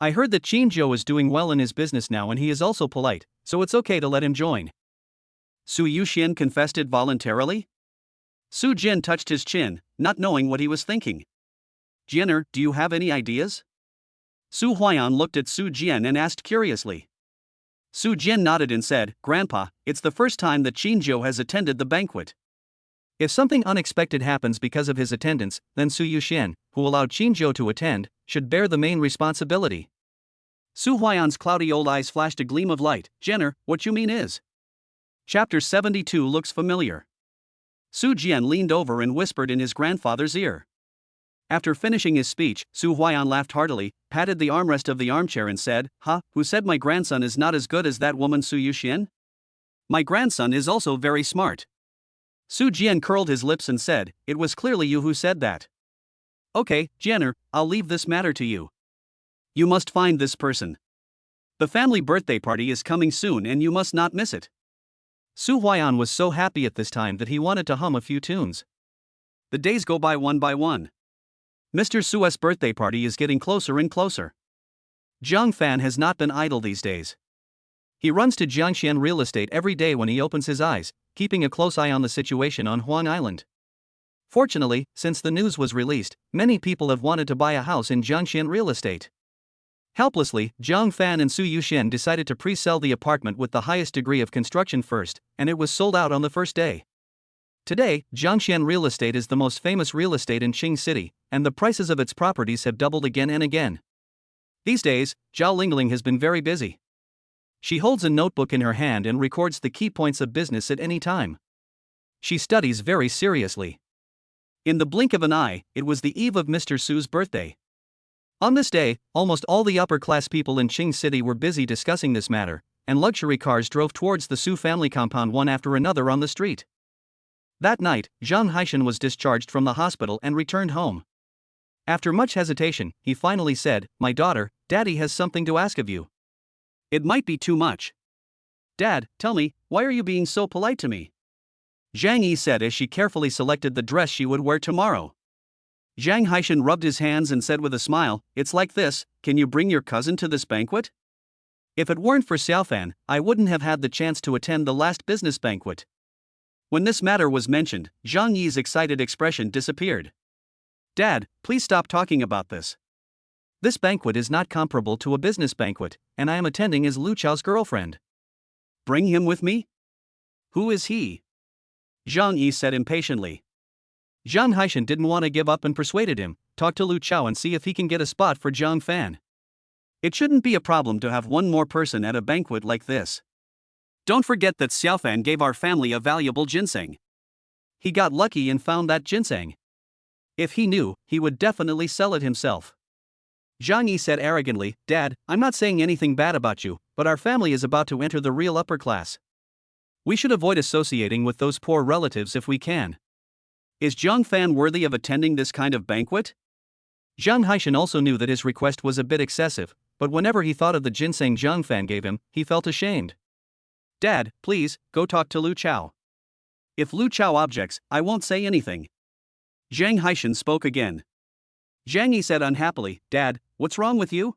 I heard that Qinzhou is doing well in his business now and he is also polite, so it's okay to let him join. Su Yuxian confessed it voluntarily? Su Jian touched his chin, not knowing what he was thinking. Jianer, do you have any ideas? Su Huaiyan looked at Su Jian and asked curiously. Su Jian nodded and said, Grandpa, it's the first time that Qinzhou has attended the banquet. If something unexpected happens because of his attendance, then Su Yuxian, who allowed Qinzhou to attend, should bear the main responsibility. Su Huaiyan's cloudy old eyes flashed a gleam of light. Jenner, what you mean is? Chapter 72 looks familiar. Su Jian leaned over and whispered in his grandfather's ear. After finishing his speech, Su Huaiyan laughed heartily, patted the armrest of the armchair and said, who said my grandson is not as good as that woman Su Yuxian? My grandson is also very smart. Su Jian curled his lips and said, "It was clearly you who said that." "Okay, Jianer, I'll leave this matter to you. You must find this person. The family birthday party is coming soon and you must not miss it." Su Huaiyan was so happy at this time that he wanted to hum a few tunes. The days go by one. Mr. Su's birthday party is getting closer and closer. Jiang Fan has not been idle these days. He runs to Jiangxian real estate every day when he opens his eyes, keeping a close eye on the situation on Huang Island. Fortunately, since the news was released, many people have wanted to buy a house in Jiangxian real estate. Helplessly, Jiang Fan and Su Yuxian decided to pre-sell the apartment with the highest degree of construction first, and it was sold out on the first day. Today, Jiangxian real estate is the most famous real estate in Qing City, and the prices of its properties have doubled again and again. These days, Zhao Lingling has been very busy. She holds a notebook in her hand and records the key points of business at any time. She studies very seriously. In the blink of an eye, it was the eve of Mr. Su's birthday. On this day, almost all the upper-class people in Qing City were busy discussing this matter, and luxury cars drove towards the Su family compound one after another on the street. That night, Zhang Haishan was discharged from the hospital and returned home. After much hesitation, he finally said, "My daughter, Daddy has something to ask of you." "It might be too much." "Dad, tell me, why are you being so polite to me?" Zhang Yi said as she carefully selected the dress she would wear tomorrow. Zhang Haishan rubbed his hands and said with a smile, "It's like this, can you bring your cousin to this banquet? If it weren't for Xiaofan, I wouldn't have had the chance to attend the last business banquet." When this matter was mentioned, Zhang Yi's excited expression disappeared. "Dad, please stop talking about this. This banquet is not comparable to a business banquet, and I am attending as Lu Chao's girlfriend." "Bring him with me? Who is he?" Zhang Yi said impatiently. Zhang Haishan didn't want to give up and persuaded him, "Talk to Lu Chao and see if he can get a spot for Jiang Fan. It shouldn't be a problem to have one more person at a banquet like this. Don't forget that Xiaofan gave our family a valuable ginseng. He got lucky and found that ginseng. If he knew, he would definitely sell it himself." Zhang Yi said arrogantly, "Dad, I'm not saying anything bad about you, but our family is about to enter the real upper class. We should avoid associating with those poor relatives if we can. Is Jiang Fan worthy of attending this kind of banquet?" Zhang Haishan also knew that his request was a bit excessive, but whenever he thought of the ginseng Jiang Fan gave him, he felt ashamed. "Dad, please, go talk to Lu Chao. If Lu Chao objects, I won't say anything." Zhang Haishan spoke again. Zhang Yi said unhappily, "Dad, what's wrong with you?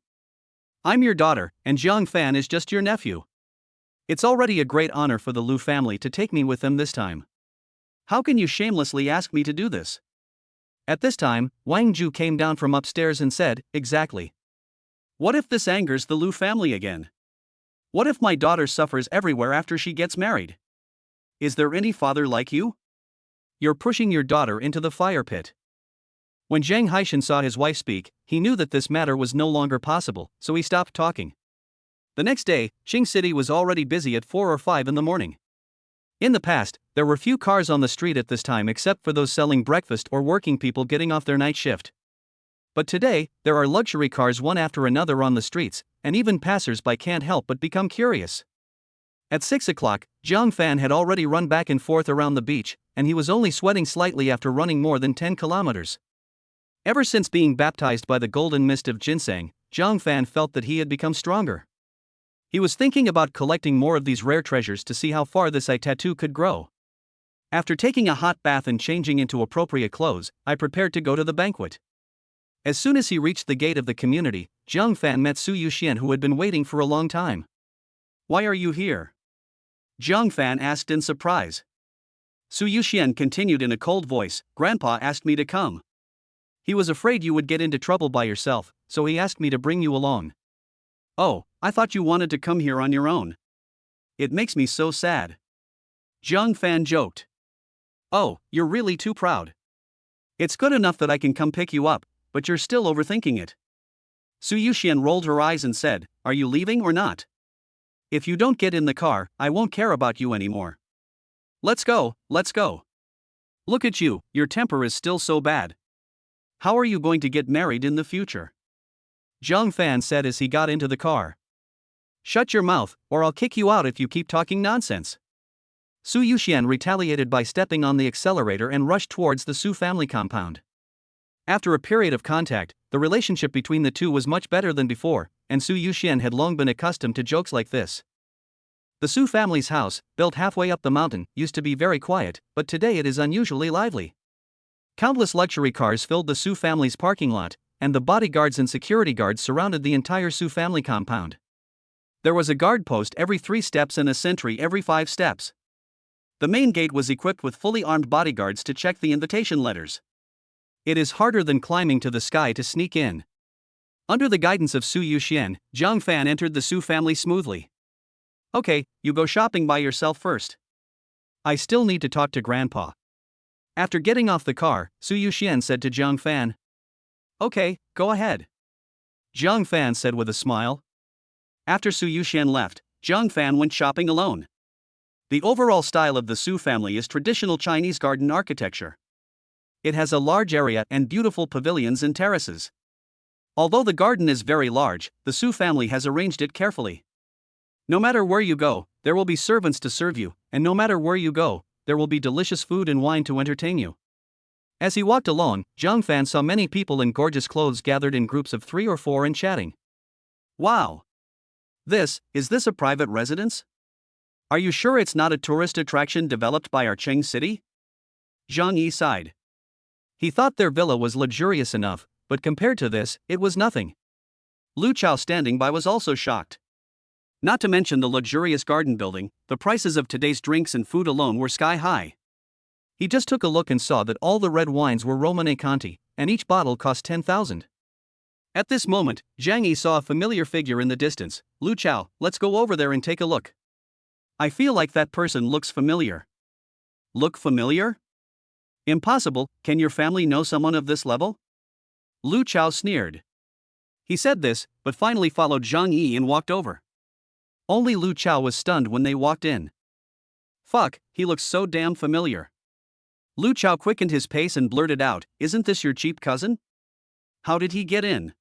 I'm your daughter, and Jiang Fan is just your nephew. It's already a great honor for the Lu family to take me with them this time. How can you shamelessly ask me to do this?" At this time, Wang Ju came down from upstairs and said, "Exactly. What if this angers the Lu family again? What if my daughter suffers everywhere after she gets married? Is there any father like you? You're pushing your daughter into the fire pit." When Zhang Haishan saw his wife speak, he knew that this matter was no longer possible, so he stopped talking. The next day, Qing City was already busy at 4 or 5 in the morning. In the past, there were few cars on the street at this time except for those selling breakfast or working people getting off their night shift. But today, there are luxury cars one after another on the streets, and even passers-by can't help but become curious. At 6 o'clock, Jiang Fan had already run back and forth around the beach, and he was only sweating slightly after running more than 10 kilometers. Ever since being baptized by the golden mist of ginseng, Jiang Fan felt that he had become stronger. He was thinking about collecting more of these rare treasures to see how far this eye tattoo could grow. After taking a hot bath and changing into appropriate clothes, I prepared to go to the banquet. As soon as he reached the gate of the community, Jiang Fan met Su Yuxian, who had been waiting for a long time. "Why are you here?" Jiang Fan asked in surprise. Su Yuxian continued in a cold voice, "Grandpa asked me to come. He was afraid you would get into trouble by yourself, so he asked me to bring you along." "Oh, I thought you wanted to come here on your own. It makes me so sad." Jiang Fan joked. "Oh, you're really too proud. It's good enough that I can come pick you up, but you're still overthinking it." Su Yuxian rolled her eyes and said, "Are you leaving or not? If you don't get in the car, I won't care about you anymore. Let's go, let's go. Look at you, your temper is still so bad. How are you going to get married in the future?" Jiang Fan said as he got into the car. "Shut your mouth, or I'll kick you out if you keep talking nonsense." Su Yuxian retaliated by stepping on the accelerator and rushed towards the Su family compound. After a period of contact, the relationship between the two was much better than before, and Su Yuxian had long been accustomed to jokes like this. The Su family's house, built halfway up the mountain, used to be very quiet, but today it is unusually lively. Countless luxury cars filled the Su family's parking lot, and the bodyguards and security guards surrounded the entire Su family compound. There was a guard post every 3 steps and a sentry every 5 steps. The main gate was equipped with fully armed bodyguards to check the invitation letters. It is harder than climbing to the sky to sneak in. Under the guidance of Su Yuxian, Zhang Fan entered the Su family smoothly. Okay, you go shopping by yourself first. I still need to talk to Grandpa. After getting off the car, Su Yuxian said to Zhang Fan. Okay, go ahead. Zhang Fan said with a smile. After Su Yuxian left, Zhang Fan went shopping alone. The overall style of the Su family is traditional Chinese garden architecture. It has a large area and beautiful pavilions and terraces. Although the garden is very large, the Su family has arranged it carefully. No matter where you go, there will be servants to serve you, and no matter where you go, there will be delicious food and wine to entertain you. As he walked alone, Zhang Fan saw many people in gorgeous clothes gathered in groups of 3 or 4 and chatting. Wow! Is this a private residence? Are you sure it's not a tourist attraction developed by our Cheng city? Zhang Yi sighed. He thought their villa was luxurious enough, but compared to this, it was nothing. Lu Chao standing by was also shocked. Not to mention the luxurious garden building, the prices of today's drinks and food alone were sky high. He just took a look and saw that all the red wines were Romane Conti, and each bottle cost 10,000. At this moment, Zhang Yi saw a familiar figure in the distance. Lu Chao, let's go over there and take a look. I feel like that person looks familiar. Look familiar? Impossible, can your family know someone of this level? Lu Chao sneered. He said this, but finally followed Zhang Yi and walked over. Only Lu Chao was stunned when they walked in. Fuck, he looks so damn familiar. Lu Chao quickened his pace and blurted out, isn't this your cheap cousin? How did he get in?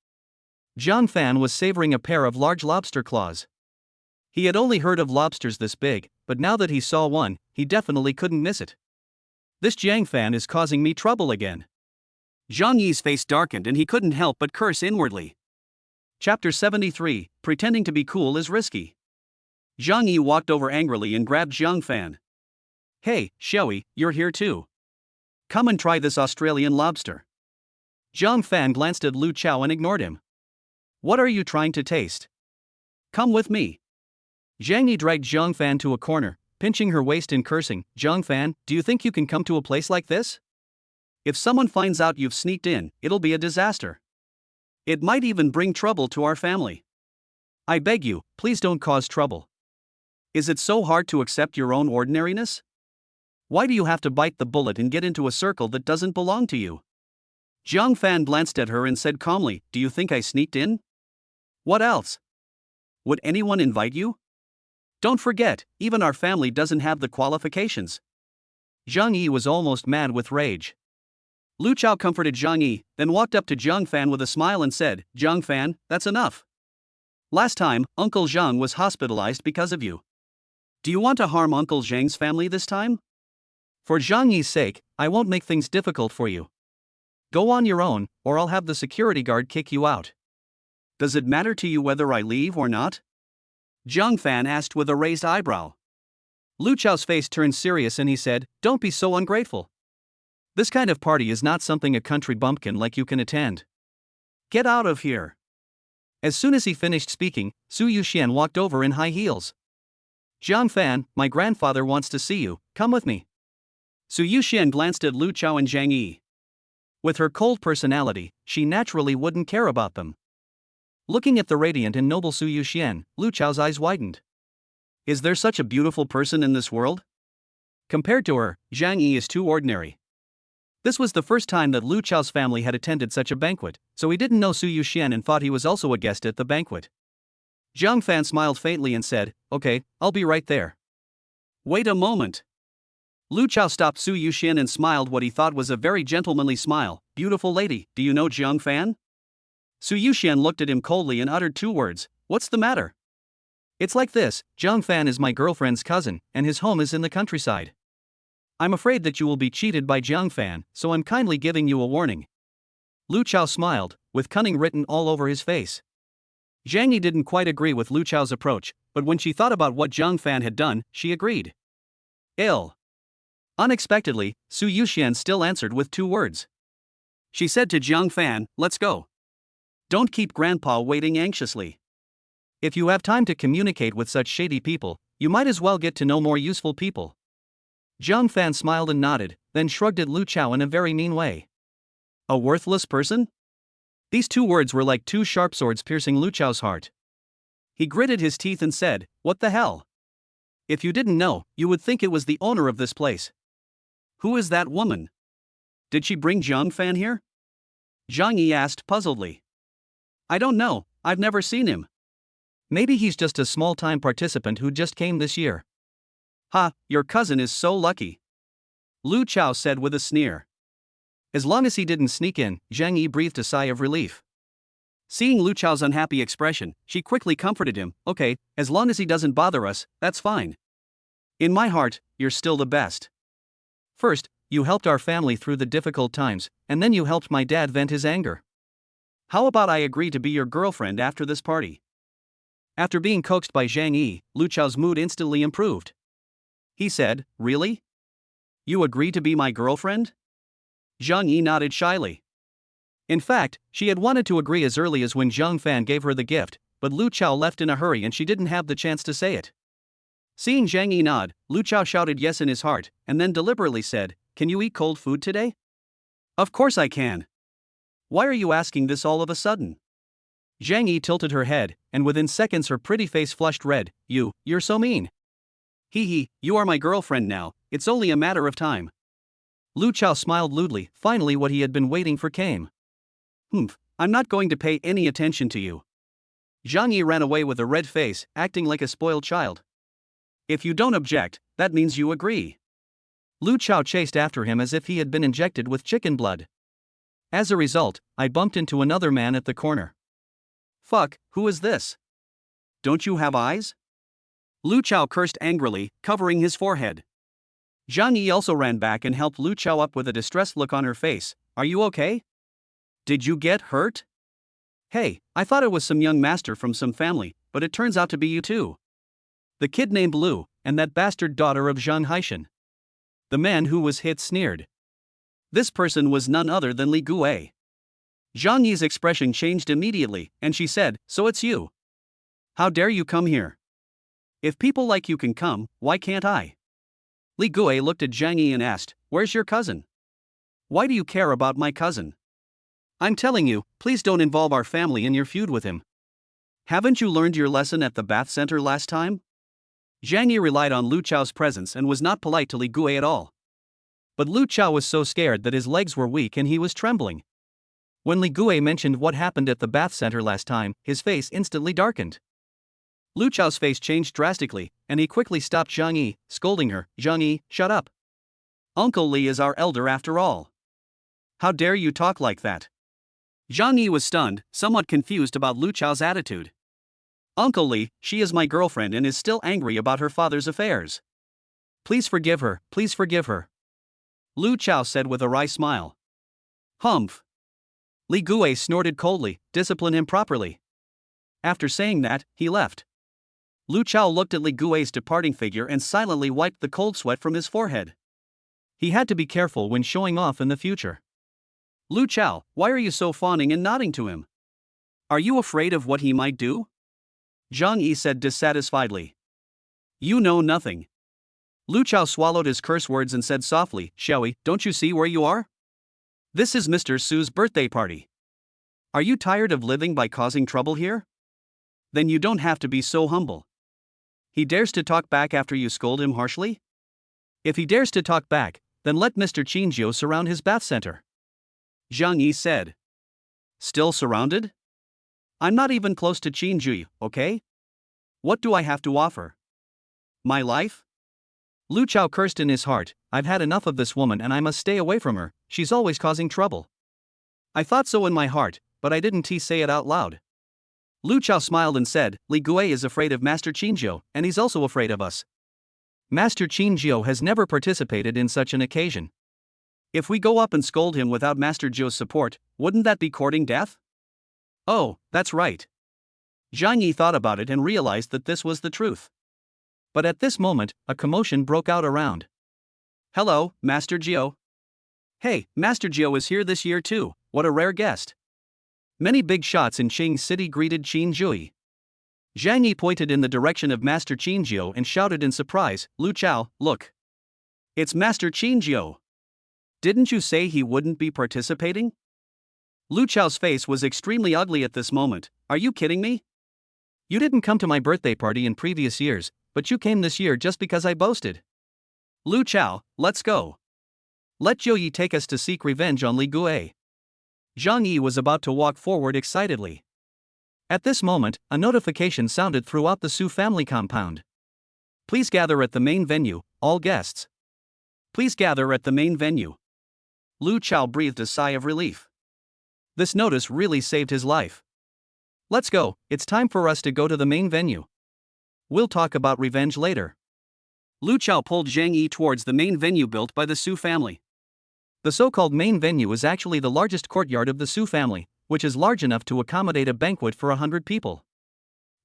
Zhang Fan was savoring a pair of large lobster claws. He had only heard of lobsters this big, but now that he saw one, he definitely couldn't miss it. This Zhang Fan is causing me trouble again. Zhang Yi's face darkened and he couldn't help but curse inwardly. Chapter 73, Pretending to be cool is risky. Zhang Yi walked over angrily and grabbed Zhang Fan. Hey, Xiaoyi, you're here too. Come and try this Australian lobster. Zhang Fan glanced at Lu Chao and ignored him. What are you trying to taste? Come with me. Zhang Yi dragged Zhang Fan to a corner, pinching her waist and cursing, Zhang Fan, do you think you can come to a place like this? If someone finds out you've sneaked in, it'll be a disaster. It might even bring trouble to our family. I beg you, please don't cause trouble. Is it so hard to accept your own ordinariness? Why do you have to bite the bullet and get into a circle that doesn't belong to you? Zhang Fan glanced at her and said calmly, do you think I sneaked in? What else? Would anyone invite you? Don't forget, even our family doesn't have the qualifications. Zhang Yi was almost mad with rage. Lu Chao comforted Zhang Yi, then walked up to Zhang Fan with a smile and said, Zhang Fan, that's enough. Last time, Uncle Zhang was hospitalized because of you. Do you want to harm Uncle Zhang's family this time? For Zhang Yi's sake, I won't make things difficult for you. Go on your own, or I'll have the security guard kick you out. Does it matter to you whether I leave or not? Zhang Fan asked with a raised eyebrow. Lu Chao's face turned serious and he said, don't be so ungrateful. This kind of party is not something a country bumpkin like you can attend. Get out of here. As soon as he finished speaking, Su Yuxian walked over in high heels. Zhang Fan, my grandfather wants to see you, come with me. Su Yuxian glanced at Lu Chao and Zhang Yi. With her cold personality, she naturally wouldn't care about them. Looking at the radiant and noble Su Yuxian, Lu Chao's eyes widened. Is there such a beautiful person in this world? Compared to her, Zhang Yi is too ordinary. This was the first time that Lu Chao's family had attended such a banquet, so he didn't know Su Yuxian and thought he was also a guest at the banquet. Zhang Fan smiled faintly and said, okay, I'll be right there. Wait a moment. Lu Chao stopped Su Yuxian and smiled what he thought was a very gentlemanly smile. Beautiful lady, do you know Zhang Fan? Su Yuxian looked at him coldly and uttered 2 words, what's the matter? It's like this: Zhang Fan is my girlfriend's cousin, and his home is in the countryside. I'm afraid that you will be cheated by Jiang Fan, so I'm kindly giving you a warning. Lu Chao smiled, with cunning written all over his face. Zhang Yi didn't quite agree with Lu Chao's approach, but when she thought about what Jiang Fan had done, she agreed. Ill. Unexpectedly, Su Yuxian still answered with 2 words. She said to Jiang Fan, "Let's go. Don't keep Grandpa waiting anxiously. If you have time to communicate with such shady people, you might as well get to know more useful people." Jiang Fan smiled and nodded, then shrugged at Lu Chao in a very mean way. A worthless person? These 2 words were like 2 sharp swords piercing Lu Chao's heart. He gritted his teeth and said, "What the hell? If you didn't know, you would think it was the owner of this place. Who is that woman? Did she bring Jiang Fan here?" Zhang Yi asked puzzledly. "I don't know, I've never seen him. Maybe he's just a small-time participant who just came this year." "Ha, your cousin is so lucky," Lu Chao said with a sneer. As long as he didn't sneak in, Zhang Yi breathed a sigh of relief. Seeing Lu Chao's unhappy expression, she quickly comforted him. "Okay, as long as he doesn't bother us, that's fine. In my heart, you're still the best. First, you helped our family through the difficult times, and then you helped my dad vent his anger. How about I agree to be your girlfriend after this party?" After being coaxed by Zhang Yi, Lu Chao's mood instantly improved. He said, "Really? You agree to be my girlfriend?" Zhang Yi nodded shyly. In fact, she had wanted to agree as early as when Jiang Fan gave her the gift, but Lu Chao left in a hurry and she didn't have the chance to say it. Seeing Zhang Yi nod, Lu Chao shouted yes in his heart, and then deliberately said, "Can you eat cold food today?" "Of course I can. Why are you asking this all of a sudden?" Zhang Yi tilted her head, and within seconds her pretty face flushed red. You're so mean." Hee, you are my girlfriend now, it's only a matter of time." Lu Chao smiled lewdly. Finally what he had been waiting for came. I'm not going to pay any attention to you." Zhang Yi ran away with a red face, acting like a spoiled child. "If you don't object, that means you agree." Lu Chao chased after him as if he had been injected with chicken blood. As a result, I bumped into another man at the corner. "Fuck, who is this? Don't you have eyes?" Lu Chao cursed angrily, covering his forehead. Zhang Yi also ran back and helped Lu Chao up with a distressed look on her face. "Are you okay? Did you get hurt?" "Hey, I thought it was some young master from some family, but it turns out to be you too. The kid named Lu, and that bastard daughter of Zhang Haishan." The man who was hit sneered. This person was none other than Li Guei. Zhang Yi's expression changed immediately, and she said, "So it's you. How dare you come here? If people like you can come, why can't I?" Li Guei looked at Zhang Yi and asked, "Where's your cousin? Why do you care about my cousin? I'm telling you, please don't involve our family in your feud with him. Haven't you learned your lesson at the bath center last time?" Zhang Yi relied on Lu Chao's presence and was not polite to Li Guei at all. But Lu Chao was so scared that his legs were weak and he was trembling. When Li Guei mentioned what happened at the bath center last time, his face instantly darkened. Lu Chao's face changed drastically, and he quickly stopped Zhang Yi, scolding her. "Zhang Yi, shut up. Uncle Li is our elder after all. How dare you talk like that?" Zhang Yi was stunned, somewhat confused about Lu Chao's attitude. "Uncle Li, she is my girlfriend and is still angry about her father's affairs. Please forgive her, please forgive her," Lu Chao said with a wry smile. "Humph." Li Guei snorted coldly. "Discipline him properly." After saying that, he left. Lu Chao looked at Li Gui's departing figure and silently wiped the cold sweat from his forehead. He had to be careful when showing off in the future. "Lu Chao, why are you so fawning and nodding to him? Are you afraid of what he might do?" Zhang Yi said dissatisfiedly. "You know nothing." Lu Chao swallowed his curse words and said softly, "Xiaoyi, don't you see where you are? This is Mr. Su's birthday party. Are you tired of living by causing trouble here? Then you don't have to be so humble. He dares to talk back after you scold him harshly? If he dares to talk back, then let Mr. Qinjiu surround his bath center." Zhang Yi said. "Still surrounded? I'm not even close to Qinjiu, okay? What do I have to offer? My life?" Lu Chao cursed in his heart. "I've had enough of this woman and I must stay away from her, she's always causing trouble. I thought so in my heart, but I didn't say it out loud." Lu Chao smiled and said, Li Gui is afraid of Master Qinjiu, and he's also afraid of us. Master Qinjiu has never participated in such an occasion. If we go up and scold him without Master Zhou's support, wouldn't that be courting death? Oh, that's right. Zhang Yi thought about it and realized that this was the truth. But at this moment, a commotion broke out around. Hello, Master Zhou. Hey, Master Zhou is here this year too, what a rare guest. Many big shots in Qing City greeted Qin Jui. Zhang Yi pointed in the direction of Master Qinjiu and shouted in surprise, Lu Chao, look. It's Master Qinjiu. Didn't you say he wouldn't be participating? Lu Chao's face was extremely ugly at this moment. Are you kidding me? You didn't come to my birthday party in previous years, but you came this year just because I boasted. Lu Chao, let's go. Let Zhou Yi take us to seek revenge on Li Gui. Zhang Yi was about to walk forward excitedly. At this moment, a notification sounded throughout the Su family compound. Please gather at the main venue, all guests. Please gather at the main venue. Lu Chao breathed a sigh of relief. This notice really saved his life. Let's go, it's time for us to go to the main venue. We'll talk about revenge later. Lu Chao pulled Zhang Yi towards the main venue built by the Su family. The so-called main venue is actually the largest courtyard of the Su family, which is large enough to accommodate a banquet for 100 people.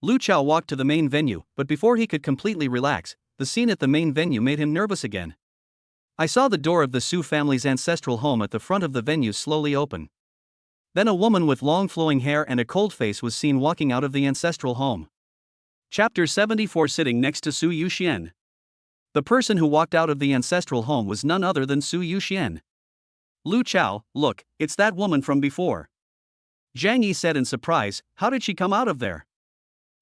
Lu Chao walked to the main venue, but before he could completely relax, the scene at the main venue made him nervous again. I saw the door of the Su family's ancestral home at the front of the venue slowly open. Then a woman with long flowing hair and a cold face was seen walking out of the ancestral home. Chapter 74. Sitting next to Su Yuxian. The person who walked out of the ancestral home was none other than Su Yuxian. Lu Chao, look, it's that woman from before. Zhang Yi said in surprise, how did she come out of there?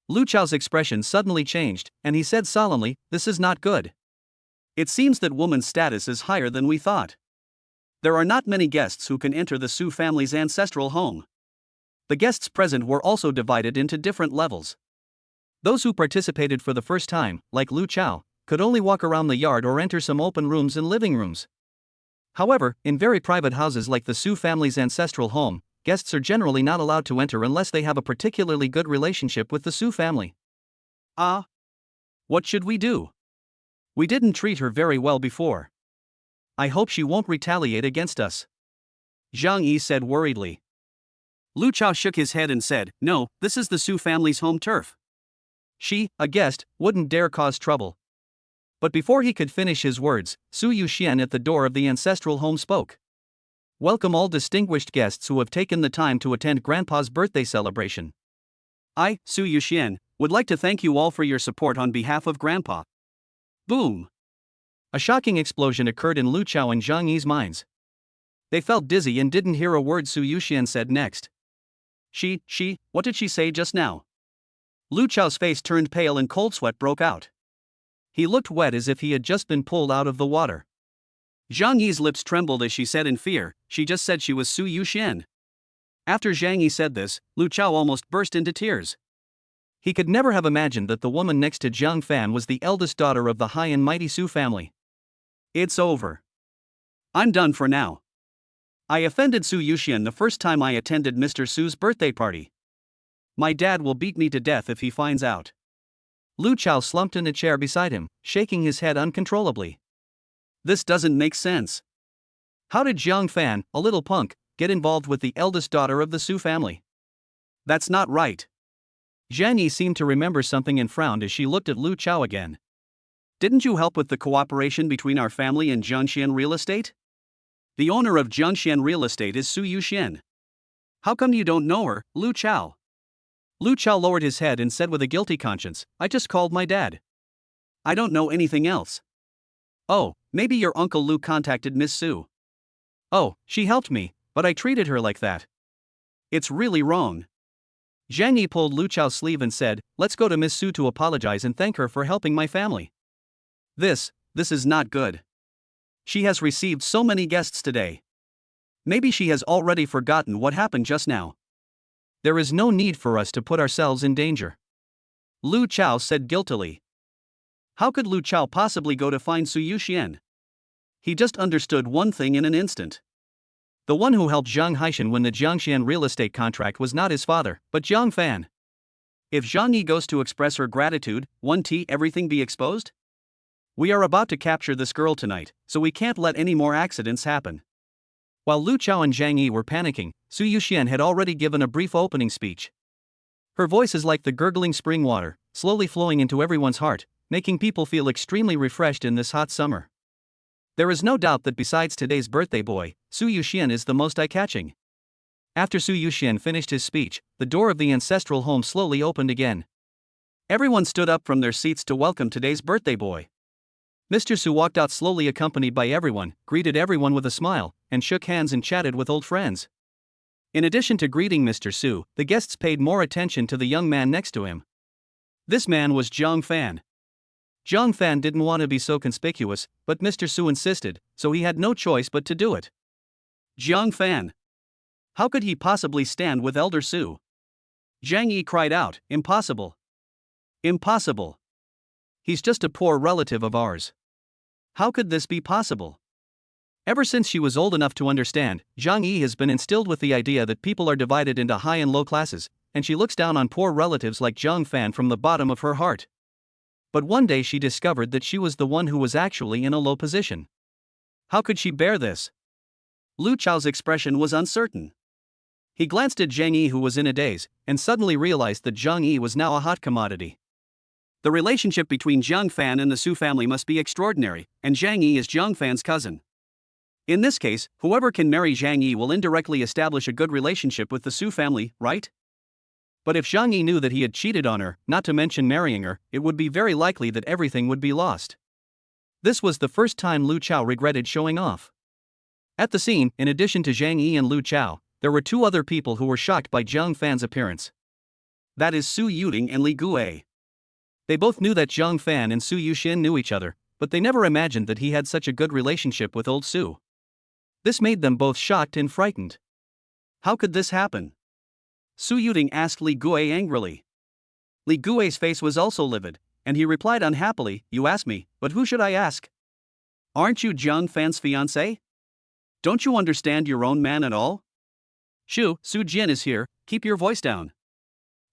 Lu Chao's expression suddenly changed, and he said solemnly, this is not good. It seems that woman's status is higher than we thought. There are not many guests who can enter the Su family's ancestral home. The guests present were also divided into different levels. Those who participated for the first time, like Lu Chao, could only walk around the yard or enter some open rooms and living rooms. However, in very private houses like the Su family's ancestral home, guests are generally not allowed to enter unless they have a particularly good relationship with the Su family. What should we do? We didn't treat her very well before. I hope she won't retaliate against us. Zhang Yi said worriedly. Lu Chao shook his head and said, no, this is the Su family's home turf. She, a guest, wouldn't dare cause trouble. But before he could finish his words, Su Yuxian at the door of the ancestral home spoke. Welcome all distinguished guests who have taken the time to attend Grandpa's birthday celebration. I, Su Yuxian, would like to thank you all for your support on behalf of Grandpa. Boom! A shocking explosion occurred in Lu Chao and Zhang Yi's minds. They felt dizzy and didn't hear a word Su Yuxian said next. What did she say just now? Lu Chao's face turned pale and cold sweat broke out. He looked wet as if he had just been pulled out of the water. Zhang Yi's lips trembled as she said in fear, she just said she was Su Yuxian. After Zhang Yi said this, Lu Chao almost burst into tears. He could never have imagined that the woman next to Jiang Fan was the eldest daughter of the high and mighty Su family. It's over. I'm done for now. I offended Su Yuxian the first time I attended Mr. Su's birthday party. My dad will beat me to death if he finds out. Lu Chao slumped in a chair beside him, shaking his head uncontrollably. This doesn't make sense. How did Jiang Fan, a little punk, get involved with the eldest daughter of the Su family? That's not right. Zhang Yi seemed to remember something and frowned as she looked at Lu Chao again. Didn't you help with the cooperation between our family and Zhangxian Real Estate? The owner of Zhangxian Real Estate is Su Yuxian. How come you don't know her, Lu Chao? Lu Chao lowered his head and said with a guilty conscience, I just called my dad. I don't know anything else. Oh, maybe your Uncle Lu contacted Miss Su. Oh, she helped me, but I treated her like that. It's really wrong. Zhang Yi pulled Lu Chao's sleeve and said, let's go to Miss Su to apologize and thank her for helping my family. This is not good. She has received so many guests today. Maybe she has already forgotten what happened just now. There is no need for us to put ourselves in danger. Lu Chao said guiltily. How could Lu Chao possibly go to find Su Yuxian? He just understood one thing in an instant. The one who helped Zhang Haishan win the Zhangxian real estate contract was not his father, but Jiang Fan. If Zhang Yi goes to express her gratitude, won't everything be exposed? We are about to capture this girl tonight, so we can't let any more accidents happen. While Lu Chao and Zhang Yi were panicking, Su Yuxian had already given a brief opening speech. Her voice is like the gurgling spring water, slowly flowing into everyone's heart, making people feel extremely refreshed in this hot summer. There is no doubt that besides today's birthday boy, Su Yuxian is the most eye-catching. After Su Yuxian finished his speech, the door of the ancestral home slowly opened again. Everyone stood up from their seats to welcome today's birthday boy. Mr. Su walked out slowly accompanied by everyone, greeted everyone with a smile, and shook hands and chatted with old friends. In addition to greeting Mr. Su, the guests paid more attention to the young man next to him. This man was Zhang Fan. Zhang Fan didn't want to be so conspicuous, but Mr. Su insisted, so he had no choice but to do it. Zhang Fan. How could he possibly stand with Elder Su? Zhang Yi cried out, impossible. Impossible. He's just a poor relative of ours. How could this be possible? Ever since she was old enough to understand, Zhang Yi has been instilled with the idea that people are divided into high and low classes, and she looks down on poor relatives like Zhang Fan from the bottom of her heart. But one day she discovered that she was the one who was actually in a low position. How could she bear this? Lu Chao's expression was uncertain. He glanced at Zhang Yi, who was in a daze, and suddenly realized that Zhang Yi was now a hot commodity. The relationship between Zhang Fan and the Su family must be extraordinary, and Zhang Yi is Zhang Fan's cousin. In this case, whoever can marry Zhang Yi will indirectly establish a good relationship with the Su family, right? But if Zhang Yi knew that he had cheated on her, not to mention marrying her, it would be very likely that everything would be lost. This was the first time Lu Chao regretted showing off. At the scene, in addition to Zhang Yi and Lu Chao, there were two other people who were shocked by Zhang Fan's appearance. That is Su Yuting and Li Guo. They both knew that Zhang Fan and Su Yuxian knew each other, but they never imagined that he had such a good relationship with old Su. This made them both shocked and frightened. How could this happen? Su Yuting asked Li Guo angrily. Li Guo's face was also livid, and he replied unhappily, "You ask me, but who should I ask? Aren't you Zhang Fan's fiancé? Don't you understand your own man at all? Su Jian is here, keep your voice down."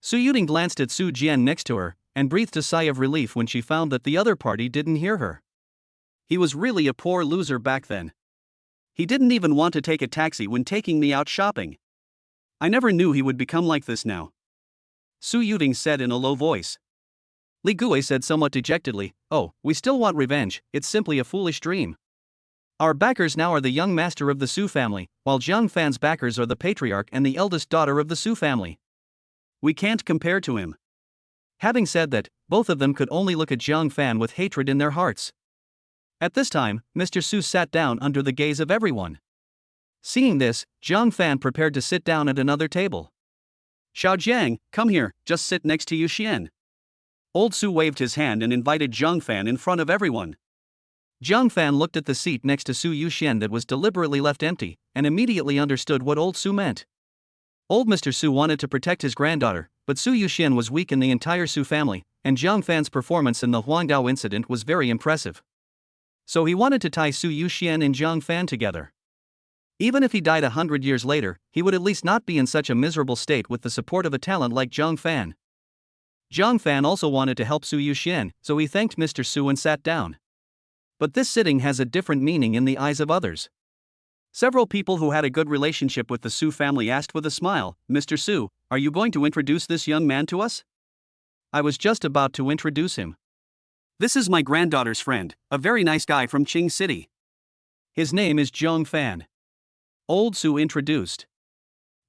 Su Yuting glanced at Su Jian next to her, and breathed a sigh of relief when she found that the other party didn't hear her. He was really a poor loser back then. He didn't even want to take a taxi when taking me out shopping. I never knew he would become like this now. Su Yuting said in a low voice. Li Guo said somewhat dejectedly, "Oh, we still want revenge, it's simply a foolish dream. Our backers now are the young master of the Su family, while Zhang Fan's backers are the patriarch and the eldest daughter of the Su family. We can't compare to him." Having said that, both of them could only look at Zhang Fan with hatred in their hearts. At this time, Mr. Su sat down under the gaze of everyone. Seeing this, Zhang Fan prepared to sit down at another table. "Xiao Jiang, come here, just sit next to Yuxian." Old Su waved his hand and invited Zhang Fan in front of everyone. Zhang Fan looked at the seat next to Su Yuxian that was deliberately left empty, and immediately understood what old Su meant. Old Mr. Su wanted to protect his granddaughter, but Su Yuxian was weak in the entire Su family, and Zhang Fan's performance in the Huangdao incident was very impressive. So he wanted to tie Su Yuxian and Zhang Fan together. Even if he died 100 years later, he would at least not be in such a miserable state with the support of a talent like Zhang Fan. Zhang Fan also wanted to help Su Yuxian, so he thanked Mr. Su and sat down. But this sitting has a different meaning in the eyes of others. Several people who had a good relationship with the Su family asked with a smile, "Mr. Su, are you going to introduce this young man to us?" I was just about to introduce him. This is my granddaughter's friend, a very nice guy from Qing City. His name is Zhang Fan. Old Su introduced.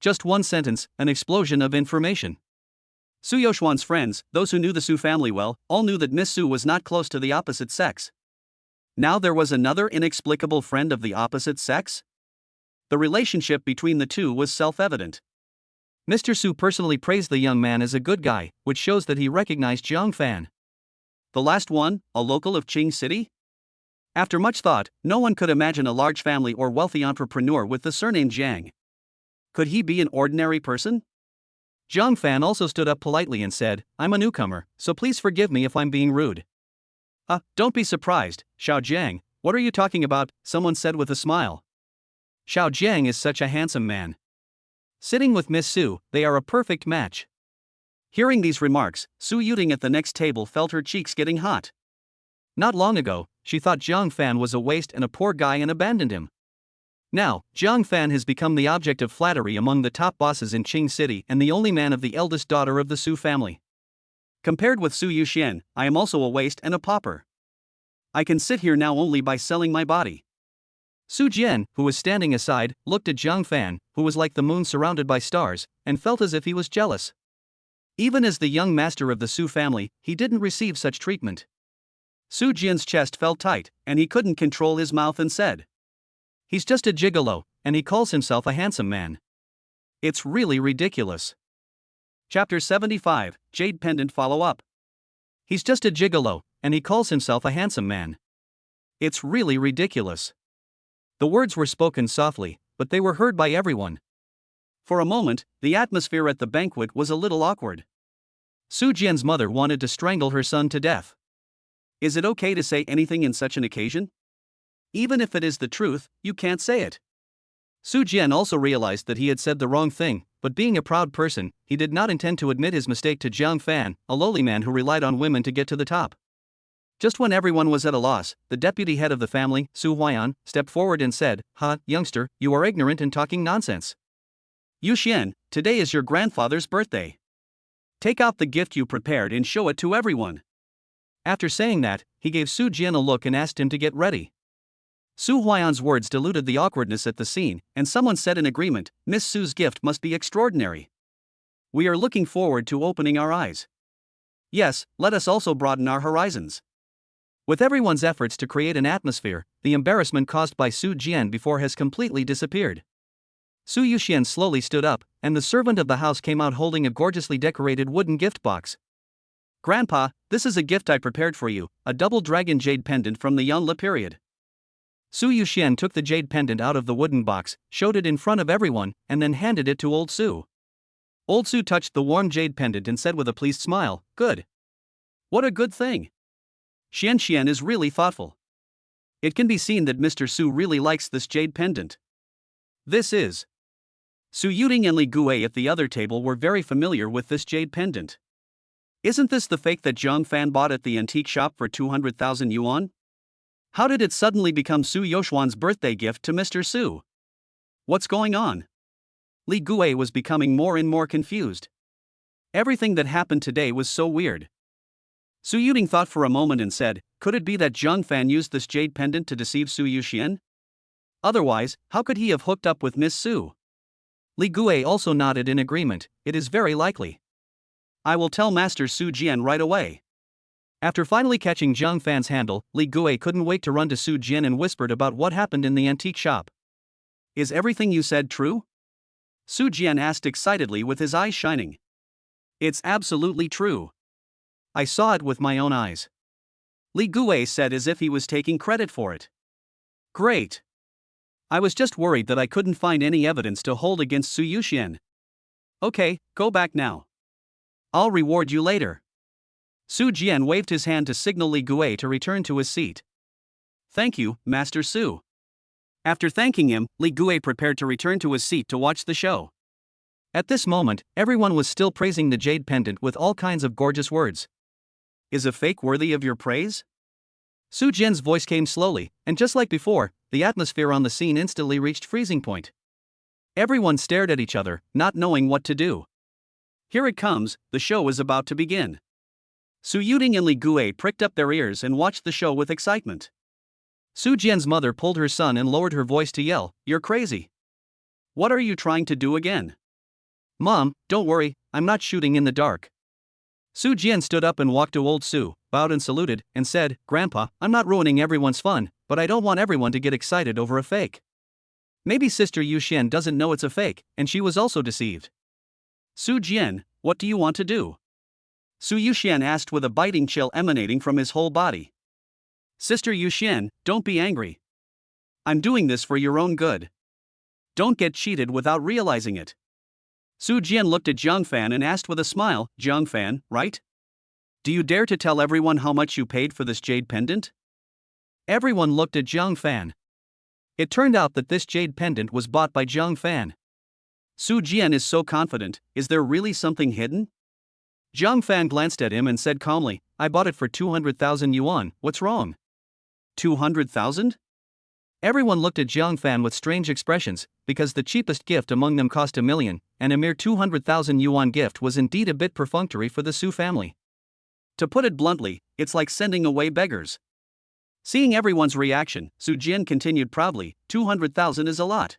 Just one sentence, an explosion of information. Su Youxuan's friends, those who knew the Su family well, all knew that Miss Su was not close to the opposite sex. Now there was another inexplicable friend of the opposite sex? The relationship between the two was self-evident. Mr. Su personally praised the young man as a good guy, which shows that he recognized Zhang Fan. The last one, a local of Qing City? After much thought, no one could imagine a large family or wealthy entrepreneur with the surname Zhang. Could he be an ordinary person? Zhang Fan also stood up politely and said, "I'm a newcomer, so please forgive me if I'm being rude." Don't be surprised, Xiao Jiang, what are you talking about?" someone said with a smile. Xiao Jiang is such a handsome man. Sitting with Miss Su, they are a perfect match. Hearing these remarks, Su Yuting at the next table felt her cheeks getting hot. Not long ago, she thought Jiang Fan was a waste and a poor guy and abandoned him. Now, Jiang Fan has become the object of flattery among the top bosses in Qing City and the only man of the eldest daughter of the Su family. Compared with Su Yuxian, I am also a waste and a pauper. I can sit here now only by selling my body. Su Jian, who was standing aside, looked at Jiang Fan, who was like the moon surrounded by stars, and felt as if he was jealous. Even as the young master of the Su family, he didn't receive such treatment. Su Jian's chest felt tight, and he couldn't control his mouth and said, "He's just a gigolo, and he calls himself a handsome man. It's really ridiculous." Chapter 75, Jade Pendant Follow-Up. He's just a gigolo, and he calls himself a handsome man. It's really ridiculous. The words were spoken softly, but they were heard by everyone. For a moment, the atmosphere at the banquet was a little awkward. Su Jian's mother wanted to strangle her son to death. Is it okay to say anything in such an occasion? Even if it is the truth, you can't say it. Su Jian also realized that he had said the wrong thing, but being a proud person, he did not intend to admit his mistake to Jiang Fan, a lowly man who relied on women to get to the top. Just when everyone was at a loss, the deputy head of the family, Su Huaiyan, stepped forward and said, "Ha, youngster, you are ignorant and talking nonsense. Yuxian, today is your grandfather's birthday. Take out the gift you prepared and show it to everyone." After saying that, he gave Su Jian a look and asked him to get ready. Su Huaiyan's words diluted the awkwardness at the scene, and someone said in agreement, "Miss Su's gift must be extraordinary. We are looking forward to opening our eyes. Yes, let us also broaden our horizons." With everyone's efforts to create an atmosphere, the embarrassment caused by Su Jian before has completely disappeared. Su Yuxian slowly stood up, and the servant of the house came out holding a gorgeously decorated wooden gift box. "Grandpa, this is a gift I prepared for you, a double dragon jade pendant from the Yanli period." Su Yuxian took the jade pendant out of the wooden box, showed it in front of everyone, and then handed it to Old Su. Old Su touched the warm jade pendant and said with a pleased smile, "Good. What a good thing. Xian is really thoughtful. It can be seen that Mr. Su really likes this jade pendant. This is." Su Yuting and Li Gui at the other table were very familiar with this jade pendant. Isn't this the fake that Jiang Fan bought at the antique shop for 200,000 yuan? How did it suddenly become Su Yoshuan's birthday gift to Mr. Su? What's going on? Li Gui was becoming more and more confused. Everything that happened today was so weird. Su Yuting thought for a moment and said, "Could it be that Jiang Fan used this jade pendant to deceive Su Yuxian? Otherwise, how could he have hooked up with Miss Su?" Li Gui also nodded in agreement. "It is very likely. I will tell Master Su Jian right away." After finally catching Jiang Fan's handle, Li Gui couldn't wait to run to Su Jian and whispered about what happened in the antique shop. "Is everything you said true?" Su Jian asked excitedly with his eyes shining. "It's absolutely true. I saw it with my own eyes." Li Gui said as if he was taking credit for it. "Great. I was just worried that I couldn't find any evidence to hold against Su Yuxian. Okay, go back now. I'll reward you later." Su Jian waved his hand to signal Li Gui to return to his seat. "Thank you, Master Su." After thanking him, Li Gui prepared to return to his seat to watch the show. At this moment, everyone was still praising the jade pendant with all kinds of gorgeous words. "Is a fake worthy of your praise?" Su Jian's voice came slowly, and just like before, the atmosphere on the scene instantly reached freezing point. Everyone stared at each other, not knowing what to do. Here it comes, the show is about to begin. Su Yuting and Li Gui pricked up their ears and watched the show with excitement. Su Jian's mother pulled her son and lowered her voice to yell, "You're crazy. What are you trying to do again?" "Mom, don't worry, I'm not shooting in the dark." Su Jian stood up and walked to Old Su, bowed and saluted, and said, "Grandpa, I'm not ruining everyone's fun, but I don't want everyone to get excited over a fake. Maybe Sister Yuxian doesn't know it's a fake, and she was also deceived." "Su Jian, what do you want to do?" Su Yuxian asked with a biting chill emanating from his whole body. "Sister Yuxian, don't be angry. I'm doing this for your own good. Don't get cheated without realizing it." Su Jian looked at Jiang Fan and asked with a smile, "Jiang Fan, right? Do you dare to tell everyone how much you paid for this jade pendant?" Everyone looked at Jiang Fan. It turned out that this jade pendant was bought by Jiang Fan. Su Jian is so confident, is there really something hidden? Jiang Fan glanced at him and said calmly, I bought it for 200,000 yuan, what's wrong? 200,000? Everyone looked at Jiang Fan with strange expressions, because the cheapest gift among them cost 1 million, and a mere 200,000 yuan gift was indeed a bit perfunctory for the Su family. To put it bluntly, it's like sending away beggars. Seeing everyone's reaction, Su Jian continued proudly, 200,000 is a lot.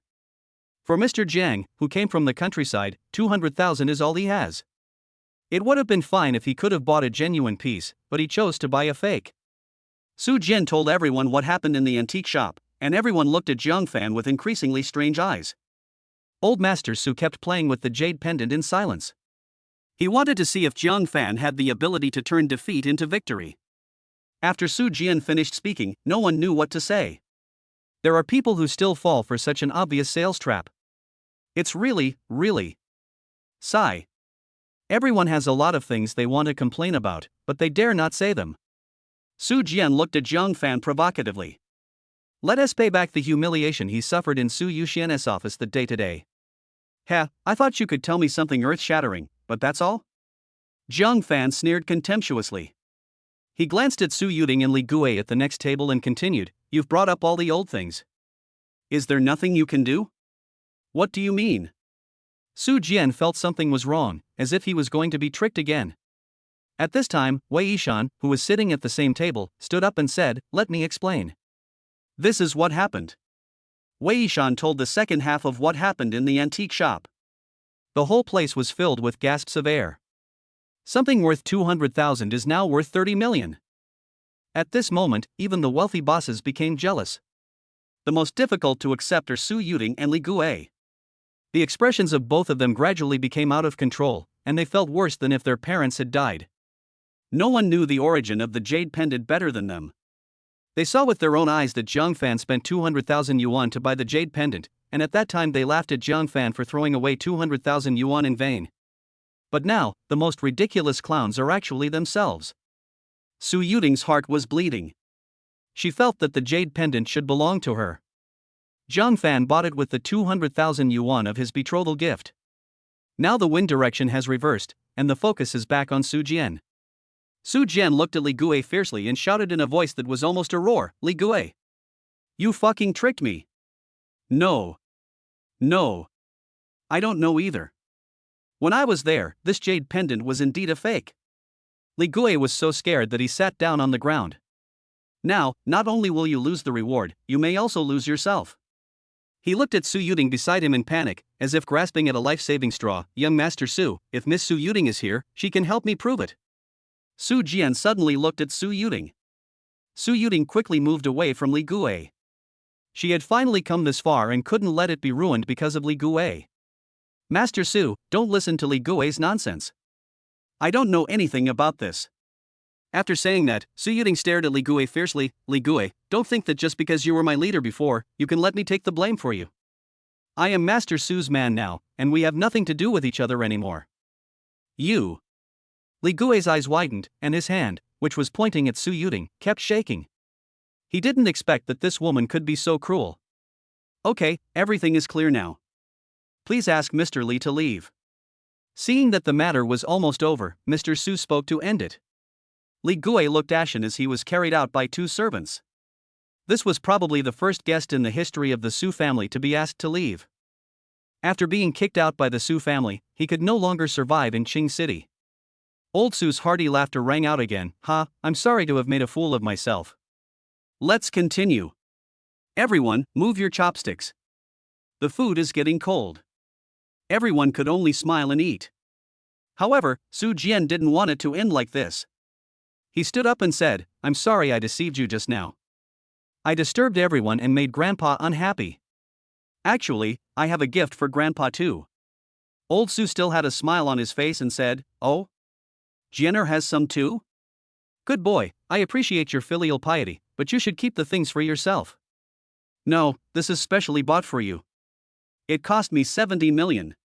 For Mr. Jiang, who came from the countryside, 200,000 is all he has. It would have been fine if he could have bought a genuine piece, but he chose to buy a fake. Su Jian told everyone what happened in the antique shop, and everyone looked at Jiang Fan with increasingly strange eyes. Old Master Su kept playing with the jade pendant in silence. He wanted to see if Jiang Fan had the ability to turn defeat into victory. After Su Jian finished speaking, no one knew what to say. There are people who still fall for such an obvious sales trap. It's really. Sigh. Everyone has a lot of things they want to complain about, but they dare not say them. Su Jian looked at Jiang Fan provocatively. Let us pay back the humiliation he suffered in Su Yuxian's office the day today. I thought you could tell me something earth-shattering, but that's all? Jiang Fan sneered contemptuously. He glanced at Su Yuting and Li Gui at the next table and continued, You've brought up all the old things. Is there nothing you can do? What do you mean? Su Jian felt something was wrong, as if he was going to be tricked again. At this time, Wei Yishan, who was sitting at the same table, stood up and said, Let me explain. This is what happened. Wei Yishan told the second half of what happened in the antique shop. The whole place was filled with gasps of air. Something worth 200,000 is now worth 30 million. At this moment, even the wealthy bosses became jealous. The most difficult to accept are Su Yuting and Li Gui. The expressions of both of them gradually became out of control, and they felt worse than if their parents had died. No one knew the origin of the jade pendant better than them. They saw with their own eyes that Jiang Fan spent 200,000 yuan to buy the jade pendant, and at that time they laughed at Jiang Fan for throwing away 200,000 yuan in vain. But now, the most ridiculous clowns are actually themselves. Su Yuting's heart was bleeding. She felt that the jade pendant should belong to her. Jiang Fan bought it with the 200,000 yuan of his betrothal gift. Now the wind direction has reversed, and the focus is back on Su Jian. Su Jian looked at Li Gui fiercely and shouted in a voice that was almost a roar, Li Gui! You fucking tricked me! No. I don't know either. When I was there, this jade pendant was indeed a fake. Li Gui was so scared that he sat down on the ground. Now, not only will you lose the reward, you may also lose yourself. He looked at Su Yuting beside him in panic, as if grasping at a life-saving straw. Young Master Su, if Miss Su Yuting is here, she can help me prove it. Su Jian suddenly looked at Su Yuting. Su Yuting quickly moved away from Li Gui. She had finally come this far and couldn't let it be ruined because of Li Gui. Master Su, don't listen to Li Gui's nonsense. I don't know anything about this. After saying that, Su Yuting stared at Li Gui fiercely. Li Gui, don't think that just because you were my leader before, you can let me take the blame for you. I am Master Su's man now, and we have nothing to do with each other anymore. You. Li Gui's eyes widened, and his hand, which was pointing at Su Yuting, kept shaking. He didn't expect that this woman could be so cruel. Okay, everything is clear now. Please ask Mr. Li to leave. Seeing that the matter was almost over, Mr. Su spoke to end it. Li Gui looked ashen as he was carried out by two servants. This was probably the first guest in the history of the Su family to be asked to leave. After being kicked out by the Su family, he could no longer survive in Qing City. Old Su's hearty laughter rang out again. I'm sorry to have made a fool of myself. Let's continue. Everyone, move your chopsticks. The food is getting cold. Everyone could only smile and eat. However, Su Jian didn't want it to end like this. He stood up and said, I'm sorry I deceived you just now. I disturbed everyone and made Grandpa unhappy. Actually, I have a gift for Grandpa too. Old Su still had a smile on his face and said, Oh? Jianer has some too? Good boy, I appreciate your filial piety, but you should keep the things for yourself. No, this is specially bought for you. It cost me 70 million.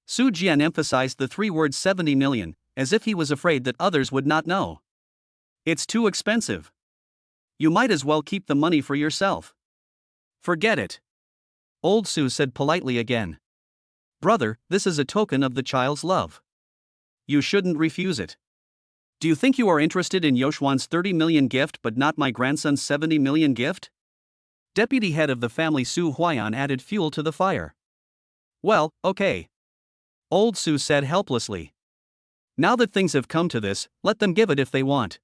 Su Jian emphasized the three words 70 million, as if he was afraid that others would not know. It's too expensive. You might as well keep the money for yourself. Forget it. Old Su said politely again. Brother, this is a token of the child's love. You shouldn't refuse it. Do you think you are interested in Yoshwan's 30 million gift but not my grandson's 70 million gift? Deputy head of the family Su Huayan added fuel to the fire. Well, okay. Old Su said helplessly. Now that things have come to this, let them give it if they want.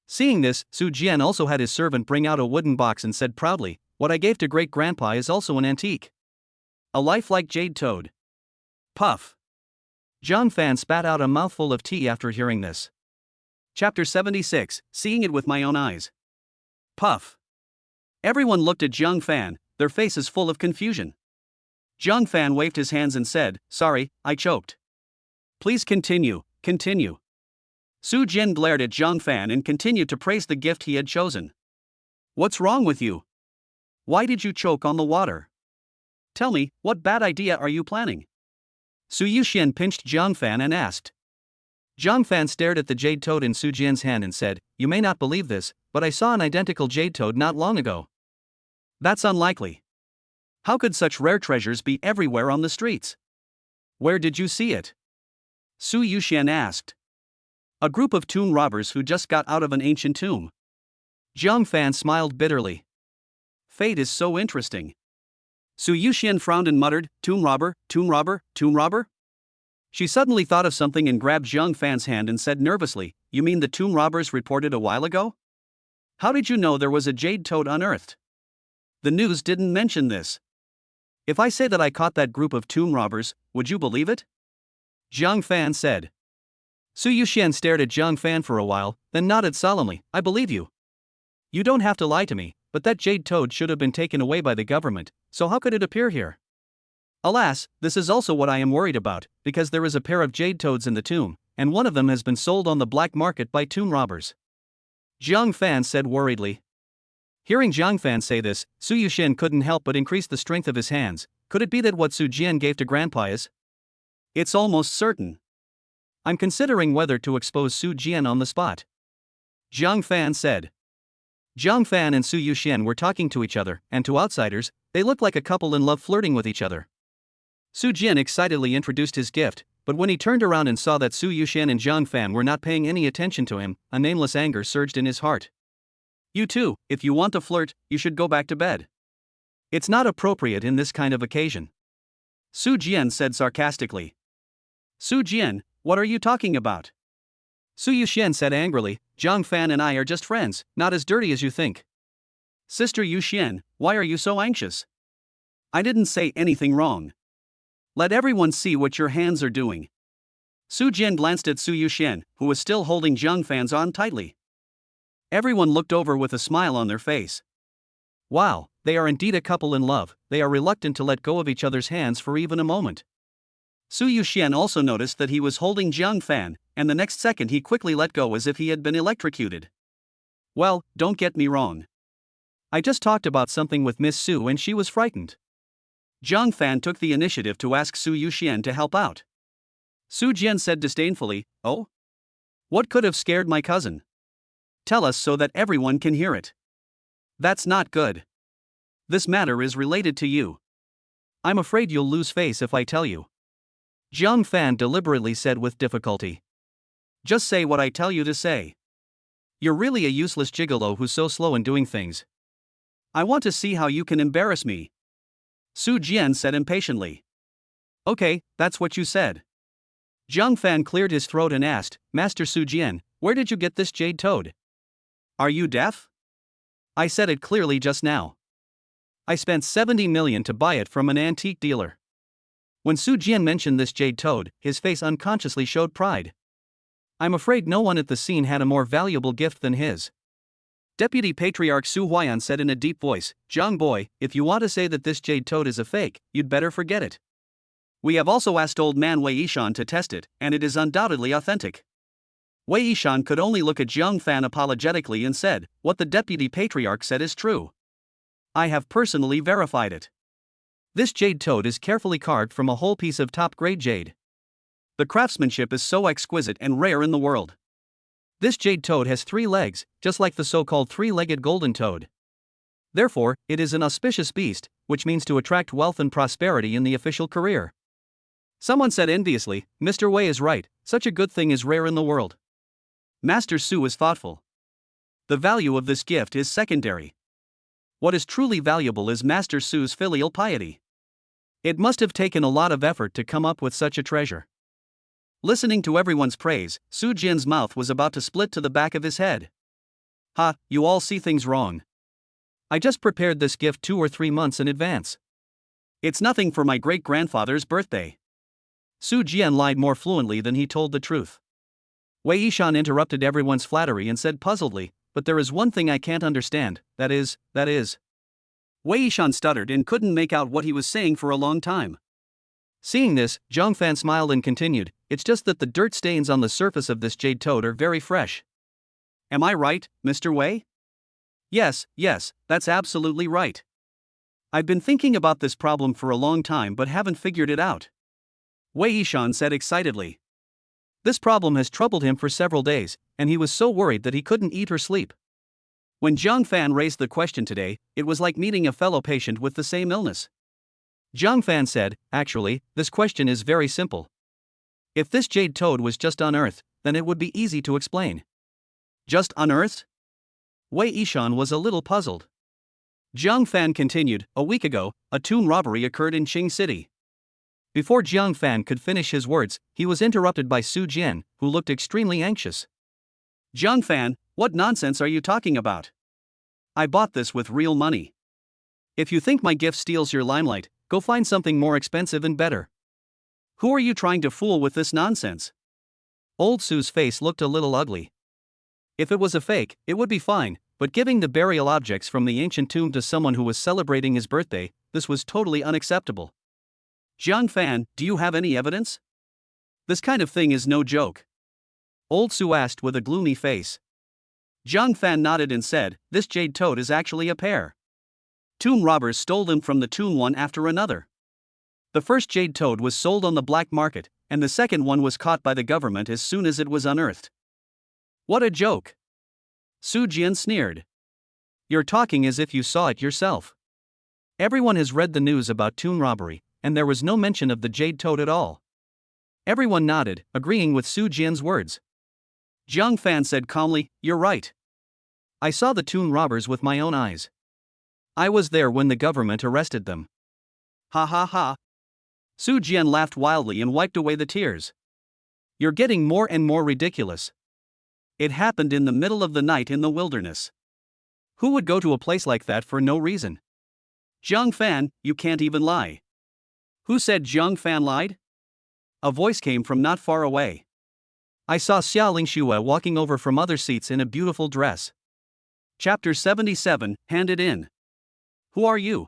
Seeing this, Su Jian also had his servant bring out a wooden box and said proudly, what I gave to great-grandpa is also an antique. A lifelike jade toad. Puff. Zhang Fan spat out a mouthful of tea after hearing this. Chapter 76, Seeing it with my own eyes. Puff. Everyone looked at Zhang Fan, their faces full of confusion. Zhang Fan waved his hands and said, sorry, I choked. Please continue, continue. Su Jian glared at Zhang Fan and continued to praise the gift he had chosen. What's wrong with you? Why did you choke on the water? Tell me, what bad idea are you planning? Su Yuxian pinched Zhang Fan and asked. Zhang Fan stared at the jade toad in Su Jian's hand and said, you may not believe this, but I saw an identical jade toad not long ago. That's unlikely. How could such rare treasures be everywhere on the streets? Where did you see it? Su Yuxian asked. A group of tomb robbers who just got out of an ancient tomb. Zhang Fan smiled bitterly. Fate is so interesting. Su Yuxian frowned and muttered, tomb robber, tomb robber, tomb robber? She suddenly thought of something and grabbed Zhang Fan's hand and said nervously, you mean the tomb robbers reported a while ago? How did you know there was a jade toad unearthed? The news didn't mention this. If I say that I caught that group of tomb robbers, would you believe it? Zhang Fan said. Su Yuxian stared at Zhang Fan for a while, then nodded solemnly, I believe you. You don't have to lie to me, but that jade toad should have been taken away by the government, so how could it appear here? Alas, this is also what I am worried about, because there is a pair of jade toads in the tomb, and one of them has been sold on the black market by tomb robbers. Zhang Fan said worriedly. Hearing Zhang Fan say this, Su Yuxian couldn't help but increase the strength of his hands. Could it be that what Su Jian gave to Grandpa is? It's almost certain. I'm considering whether to expose Su Jian on the spot. Zhang Fan said. Zhang Fan and Su Yuxian were talking to each other, and to outsiders, they looked like a couple in love flirting with each other. Su Jian excitedly introduced his gift, but when he turned around and saw that Su Yuxian and Zhang Fan were not paying any attention to him, a nameless anger surged in his heart. You too, if you want to flirt, you should go back to bed. It's not appropriate in this kind of occasion. Su Jian said sarcastically. Su Jian, what are you talking about? Su Yuxian said angrily, Zhang Fan and I are just friends, not as dirty as you think. Sister Yuxian, why are you so anxious? I didn't say anything wrong. Let everyone see what your hands are doing. Su Jian glanced at Su Yuxian, who was still holding Zhang Fan's arm tightly. Everyone looked over with a smile on their face. Wow, they are indeed a couple in love, they are reluctant to let go of each other's hands for even a moment. Su Yuxian also noticed that he was holding Zhang Fan, and the next second he quickly let go as if he had been electrocuted. Well, don't get me wrong. I just talked about something with Miss Su and she was frightened. Zhang Fan took the initiative to ask Su Yuxian to help out. Su Jian said disdainfully, oh? What could have scared my cousin? Tell us so that everyone can hear it. That's not good. This matter is related to you. I'm afraid you'll lose face if I tell you. Zhang Fan deliberately said with difficulty. Just say what I tell you to say. You're really a useless gigolo who's so slow in doing things. I want to see how you can embarrass me. Su Jian said impatiently. Okay, that's what you said. Zhang Fan cleared his throat and asked, Master Su Jian, where did you get this jade toad? Are you deaf? I said it clearly just now. I spent 70 million to buy it from an antique dealer. When Su Jian mentioned this jade toad, his face unconsciously showed pride. I'm afraid no one at the scene had a more valuable gift than his. Deputy Patriarch Su Huayan said in a deep voice, Zhang boy, if you want to say that this jade toad is a fake, you'd better forget it. We have also asked old man Wei Yishan to test it, and it is undoubtedly authentic. Wei Yishan could only look at Zhang Fan apologetically and said, what the Deputy Patriarch said is true. I have personally verified it. This jade toad is carefully carved from a whole piece of top-grade jade. The craftsmanship is so exquisite and rare in the world. This jade toad has 3 legs, just like the so-called 3-legged golden toad. Therefore, it is an auspicious beast, which means to attract wealth and prosperity in the official career. Someone said enviously, Mr. Wei is right, such a good thing is rare in the world. Master Su is thoughtful. The value of this gift is secondary. What is truly valuable is Master Su's filial piety. It must have taken a lot of effort to come up with such a treasure. Listening to everyone's praise, Su Jian's mouth was about to split to the back of his head. Ha, you all see things wrong. I just prepared this gift 2 or 3 months in advance. It's nothing for my great-grandfather's birthday. Su Jian lied more fluently than he told the truth. Wei Yishan interrupted everyone's flattery and said puzzledly, but there is one thing I can't understand, that is. Wei Yishan stuttered and couldn't make out what he was saying for a long time. Seeing this, Zhang Fan smiled and continued, it's just that the dirt stains on the surface of this jade toad are very fresh. Am I right, Mr. Wei? Yes, that's absolutely right. I've been thinking about this problem for a long time but haven't figured it out. Wei Yishan said excitedly. This problem has troubled him for several days, and he was so worried that he couldn't eat or sleep. When Zhang Fan raised the question today, it was like meeting a fellow patient with the same illness. Zhang Fan said, actually, this question is very simple. If this jade toad was just unearthed, then it would be easy to explain. Just unearthed? Wei Yishan was a little puzzled. Zhang Fan continued, a week ago, a tomb robbery occurred in Qing City. Before Zhang Fan could finish his words, he was interrupted by Su Jian, who looked extremely anxious. Zhang Fan, what nonsense are you talking about? I bought this with real money. If you think my gift steals your limelight, go find something more expensive and better. Who are you trying to fool with this nonsense? Old Su's face looked a little ugly. If it was a fake, it would be fine, but giving the burial objects from the ancient tomb to someone who was celebrating his birthday, this was totally unacceptable. Zhang Fan, do you have any evidence? This kind of thing is no joke. Old Su asked with a gloomy face. Zhang Fan nodded and said, this jade toad is actually a pair. Tomb robbers stole them from the tomb one after another. The first jade toad was sold on the black market, and the second one was caught by the government as soon as it was unearthed. What a joke! Su Jian sneered. You're talking as if you saw it yourself. Everyone has read the news about tomb robbery, and there was no mention of the jade toad at all. Everyone nodded, agreeing with Su Jian's words. Zhang Fan said calmly, you're right. I saw the tomb robbers with my own eyes. I was there when the government arrested them. Ha ha ha. Su Jian laughed wildly and wiped away the tears. You're getting more and more ridiculous. It happened in the middle of the night in the wilderness. Who would go to a place like that for no reason? Zhang Fan, you can't even lie. Who said Zhang Fan lied? A voice came from not far away. I saw Xia Lingxue walking over from other seats in a beautiful dress. Chapter 77, Hand It In. Who are you?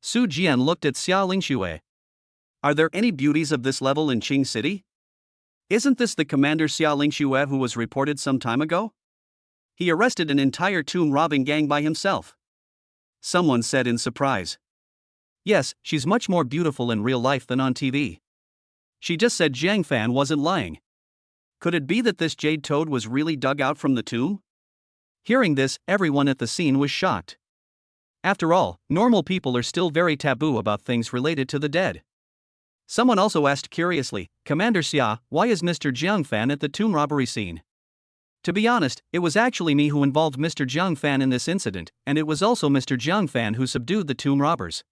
Su Jian looked at Xia Lingxue. Are there any beauties of this level in Qing City? Isn't this the commander Xia Lingxue who was reported some time ago? He arrested an entire tomb robbing gang by himself. Someone said in surprise. Yes, she's much more beautiful in real life than on TV. She just said Zhang Fan wasn't lying. Could it be that this jade toad was really dug out from the tomb? Hearing this, everyone at the scene was shocked. After all, normal people are still very taboo about things related to the dead. Someone also asked curiously, Commander Xia, why is Mr. Zhang Fan at the tomb robbery scene? To be honest, it was actually me who involved Mr. Zhang Fan in this incident, and it was also Mr. Zhang Fan who subdued the tomb robbers.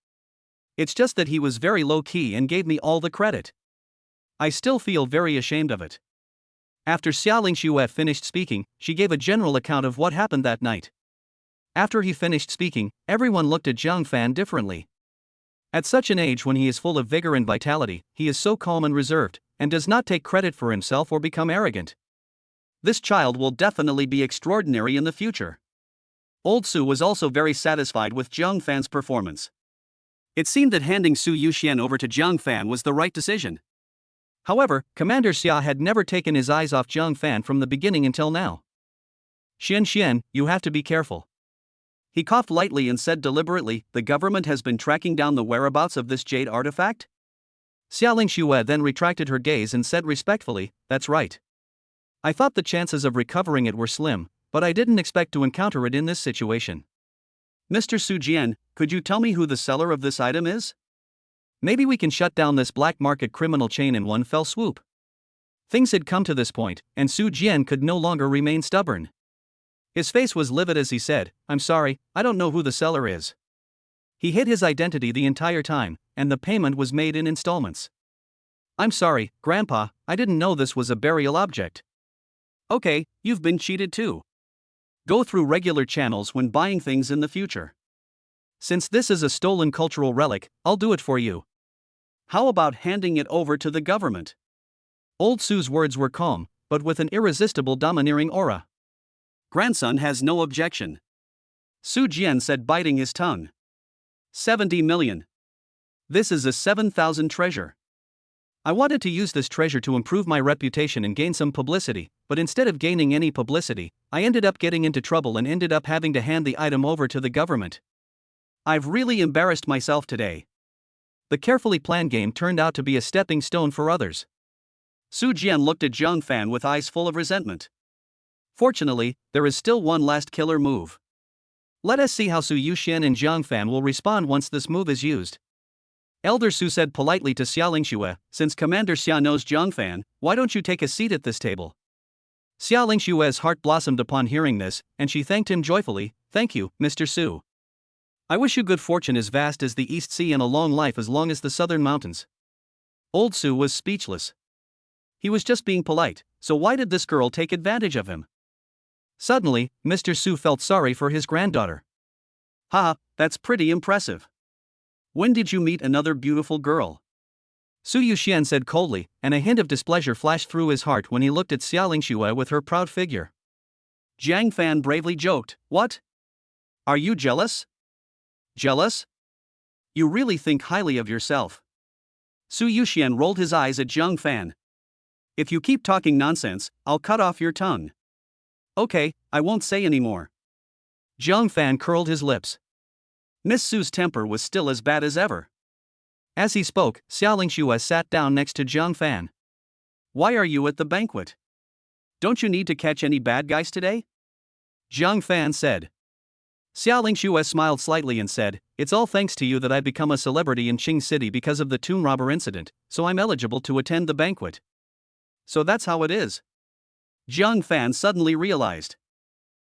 It's just that he was very low-key and gave me all the credit. I still feel very ashamed of it. After Xia Lingxue finished speaking, she gave a general account of what happened that night. After he finished speaking, everyone looked at Zhang Fan differently. At such an age when he is full of vigor and vitality, he is so calm and reserved, and does not take credit for himself or become arrogant. This child will definitely be extraordinary in the future. Old Su was also very satisfied with Zhang Fan's performance. It seemed that handing Su Yuxian over to Zhang Fan was the right decision. However, Commander Xia had never taken his eyes off Zhang Fan from the beginning until now. Xian, you have to be careful. He coughed lightly and said deliberately, the government has been tracking down the whereabouts of this jade artifact? Xia Lingxue then retracted her gaze and said respectfully, that's right. I thought the chances of recovering it were slim, but I didn't expect to encounter it in this situation. Mr. Su Jian, could you tell me who the seller of this item is? Maybe we can shut down this black market criminal chain in one fell swoop. Things had come to this point, and Su Jian could no longer remain stubborn. His face was livid as he said, "I'm sorry, I don't know who the seller is." He hid his identity the entire time, and the payment was made in installments. "I'm sorry, Grandpa, I didn't know this was a burial object." "Okay, you've been cheated too. Go through regular channels when buying things in the future. Since this is a stolen cultural relic, I'll do it for you. How about handing it over to the government?" Old Su's words were calm, but with an irresistible domineering aura. "Grandson has no objection," Su Jian said, biting his tongue. 70 million. This is a 7,000 treasure. I wanted to use this treasure to improve my reputation and gain some publicity, but instead of gaining any publicity, I ended up getting into trouble and ended up having to hand the item over to the government. I've really embarrassed myself today. The carefully planned game turned out to be a stepping stone for others. Su Jian looked at Zhang Fan with eyes full of resentment. Fortunately, there is still one last killer move. Let us see how Su Yuxian and Zhang Fan will respond once this move is used. Elder Su said politely to Xiao Lingxue, "Since Commander Xia knows Zhang Fan, why don't you take a seat at this table?" Xiao Lingxue's heart blossomed upon hearing this, and she thanked him joyfully. "Thank you, Mr. Su. I wish you good fortune as vast as the East Sea and a long life as long as the southern mountains." Old Su was speechless. He was just being polite, so why did this girl take advantage of him? Suddenly, Mr. Su felt sorry for his granddaughter. "Haha, that's pretty impressive. When did you meet another beautiful girl?" Su Yuxian said coldly, and a hint of displeasure flashed through his heart when he looked at Xiao Lingxue with her proud figure. Zhang Fan bravely joked, "What? Are you jealous?" "Jealous? You really think highly of yourself." Su Yuxian rolled his eyes at Zhang Fan. "If you keep talking nonsense, I'll cut off your tongue." "Okay, I won't say any more." Zhang Fan curled his lips. Miss Su's temper was still as bad as ever. As he spoke, Xiao Lingxue sat down next to Zhang Fan. "Why are you at the banquet? Don't you need to catch any bad guys today?" Zhang Fan said. Xiao Lingxue smiled slightly and said, "It's all thanks to you that I've become a celebrity in Qing City because of the tomb robber incident, so I'm eligible to attend the banquet." "So that's how it is?" Zhang Fan suddenly realized.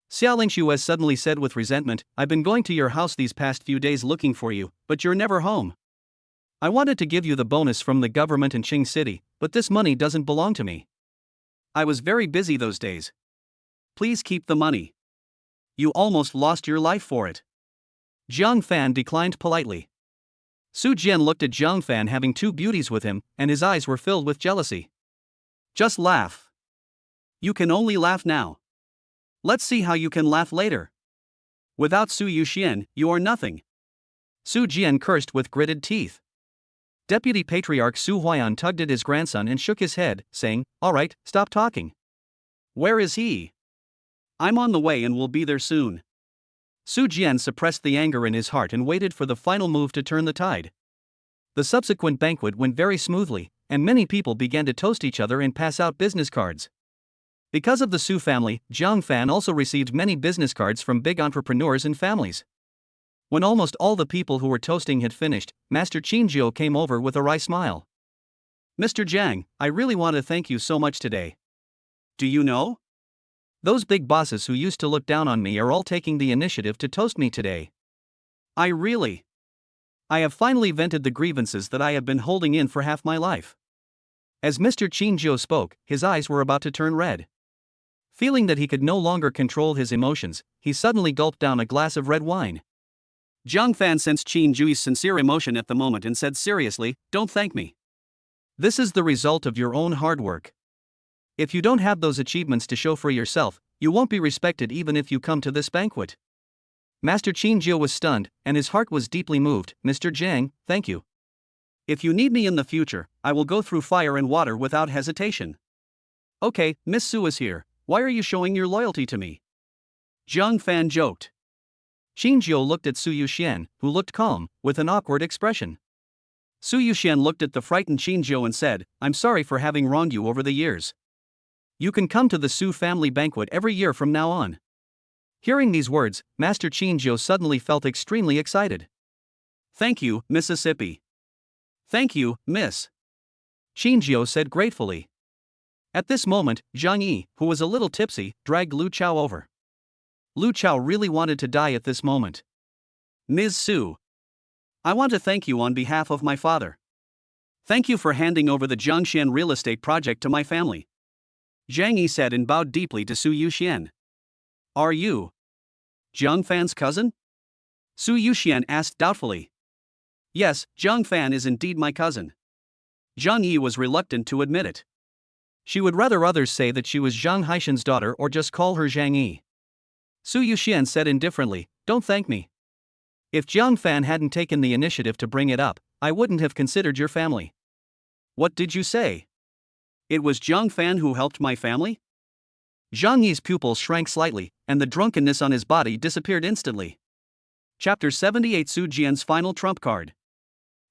Xiao Lingxue suddenly said with resentment, "I've been going to your house these past few days looking for you, but you're never home. I wanted to give you the bonus from the government in Qing City, but this money doesn't belong to me. I was very busy those days. Please keep the money. You almost lost your life for it." Zhang Fan declined politely. Su Jian looked at Zhang Fan having two beauties with him, and his eyes were filled with jealousy. "Just laugh. You can only laugh now. Let's see how you can laugh later. Without Su Yuxian, you are nothing." Su Jian cursed with gritted teeth. Deputy Patriarch Su Huaiyan tugged at his grandson and shook his head, saying, "All right, stop talking." "Where is he?" "I'm on the way and will be there soon." Su Jian suppressed the anger in his heart and waited for the final move to turn the tide. The subsequent banquet went very smoothly, and many people began to toast each other and pass out business cards. Because of the Su family, Zhang Fan also received many business cards from big entrepreneurs and families. When almost all the people who were toasting had finished, Master Qinjiu came over with a wry smile. "Mr. Jiang, I really want to thank you so much today. Do you know? Those big bosses who used to look down on me are all taking the initiative to toast me today. I have finally vented the grievances that I have been holding in for half my life." As Mr. Qinjiu spoke, his eyes were about to turn red. Feeling that he could no longer control his emotions, he suddenly gulped down a glass of red wine. Zhang Fan sensed Qinjiu's sincere emotion at the moment and said seriously, "Don't thank me. This is the result of your own hard work. If you don't have those achievements to show for yourself, you won't be respected even if you come to this banquet." Master Qinjiu was stunned, and his heart was deeply moved. "Mr. Jiang, thank you. If you need me in the future, I will go through fire and water without hesitation." "Okay, Miss Su is here. Why are you showing your loyalty to me?" Zhang Fan joked. Qinjiu looked at Su Yuxian, who looked calm, with an awkward expression. Su Yuxian looked at the frightened Qinjiu and said, "I'm sorry for having wronged you over the years. You can come to the Su family banquet every year from now on." Hearing these words, Master Qinjiu suddenly felt extremely excited. "Thank you, Mississippi. Thank you, miss. Qinjiu said gratefully. At this moment, Zhang Yi, who was a little tipsy, dragged Lu Chao over. Lu Chao really wanted to die at this moment. Ms. Su, I want to thank you on behalf of my father. Thank you for handing over the Jiangshan real estate project to my family. Zhang Yi said and bowed deeply to Su Yuxian. Are you Jiang Fan's cousin? Su Yuxian asked doubtfully. Yes, Jiang Fan is indeed my cousin. Zhang Yi was reluctant to admit it. She would rather others say that she was Zhang Haishan's daughter or just call her Zhang Yi. Su Yuxian said indifferently, Don't thank me. If Jiang Fan hadn't taken the initiative to bring it up, I wouldn't have considered your family. What did you say? It was Jiang Fan who helped my family? Zhang Yi's pupils shrank slightly, and the drunkenness on his body disappeared instantly. Chapter 78 Su Jian's final trump card.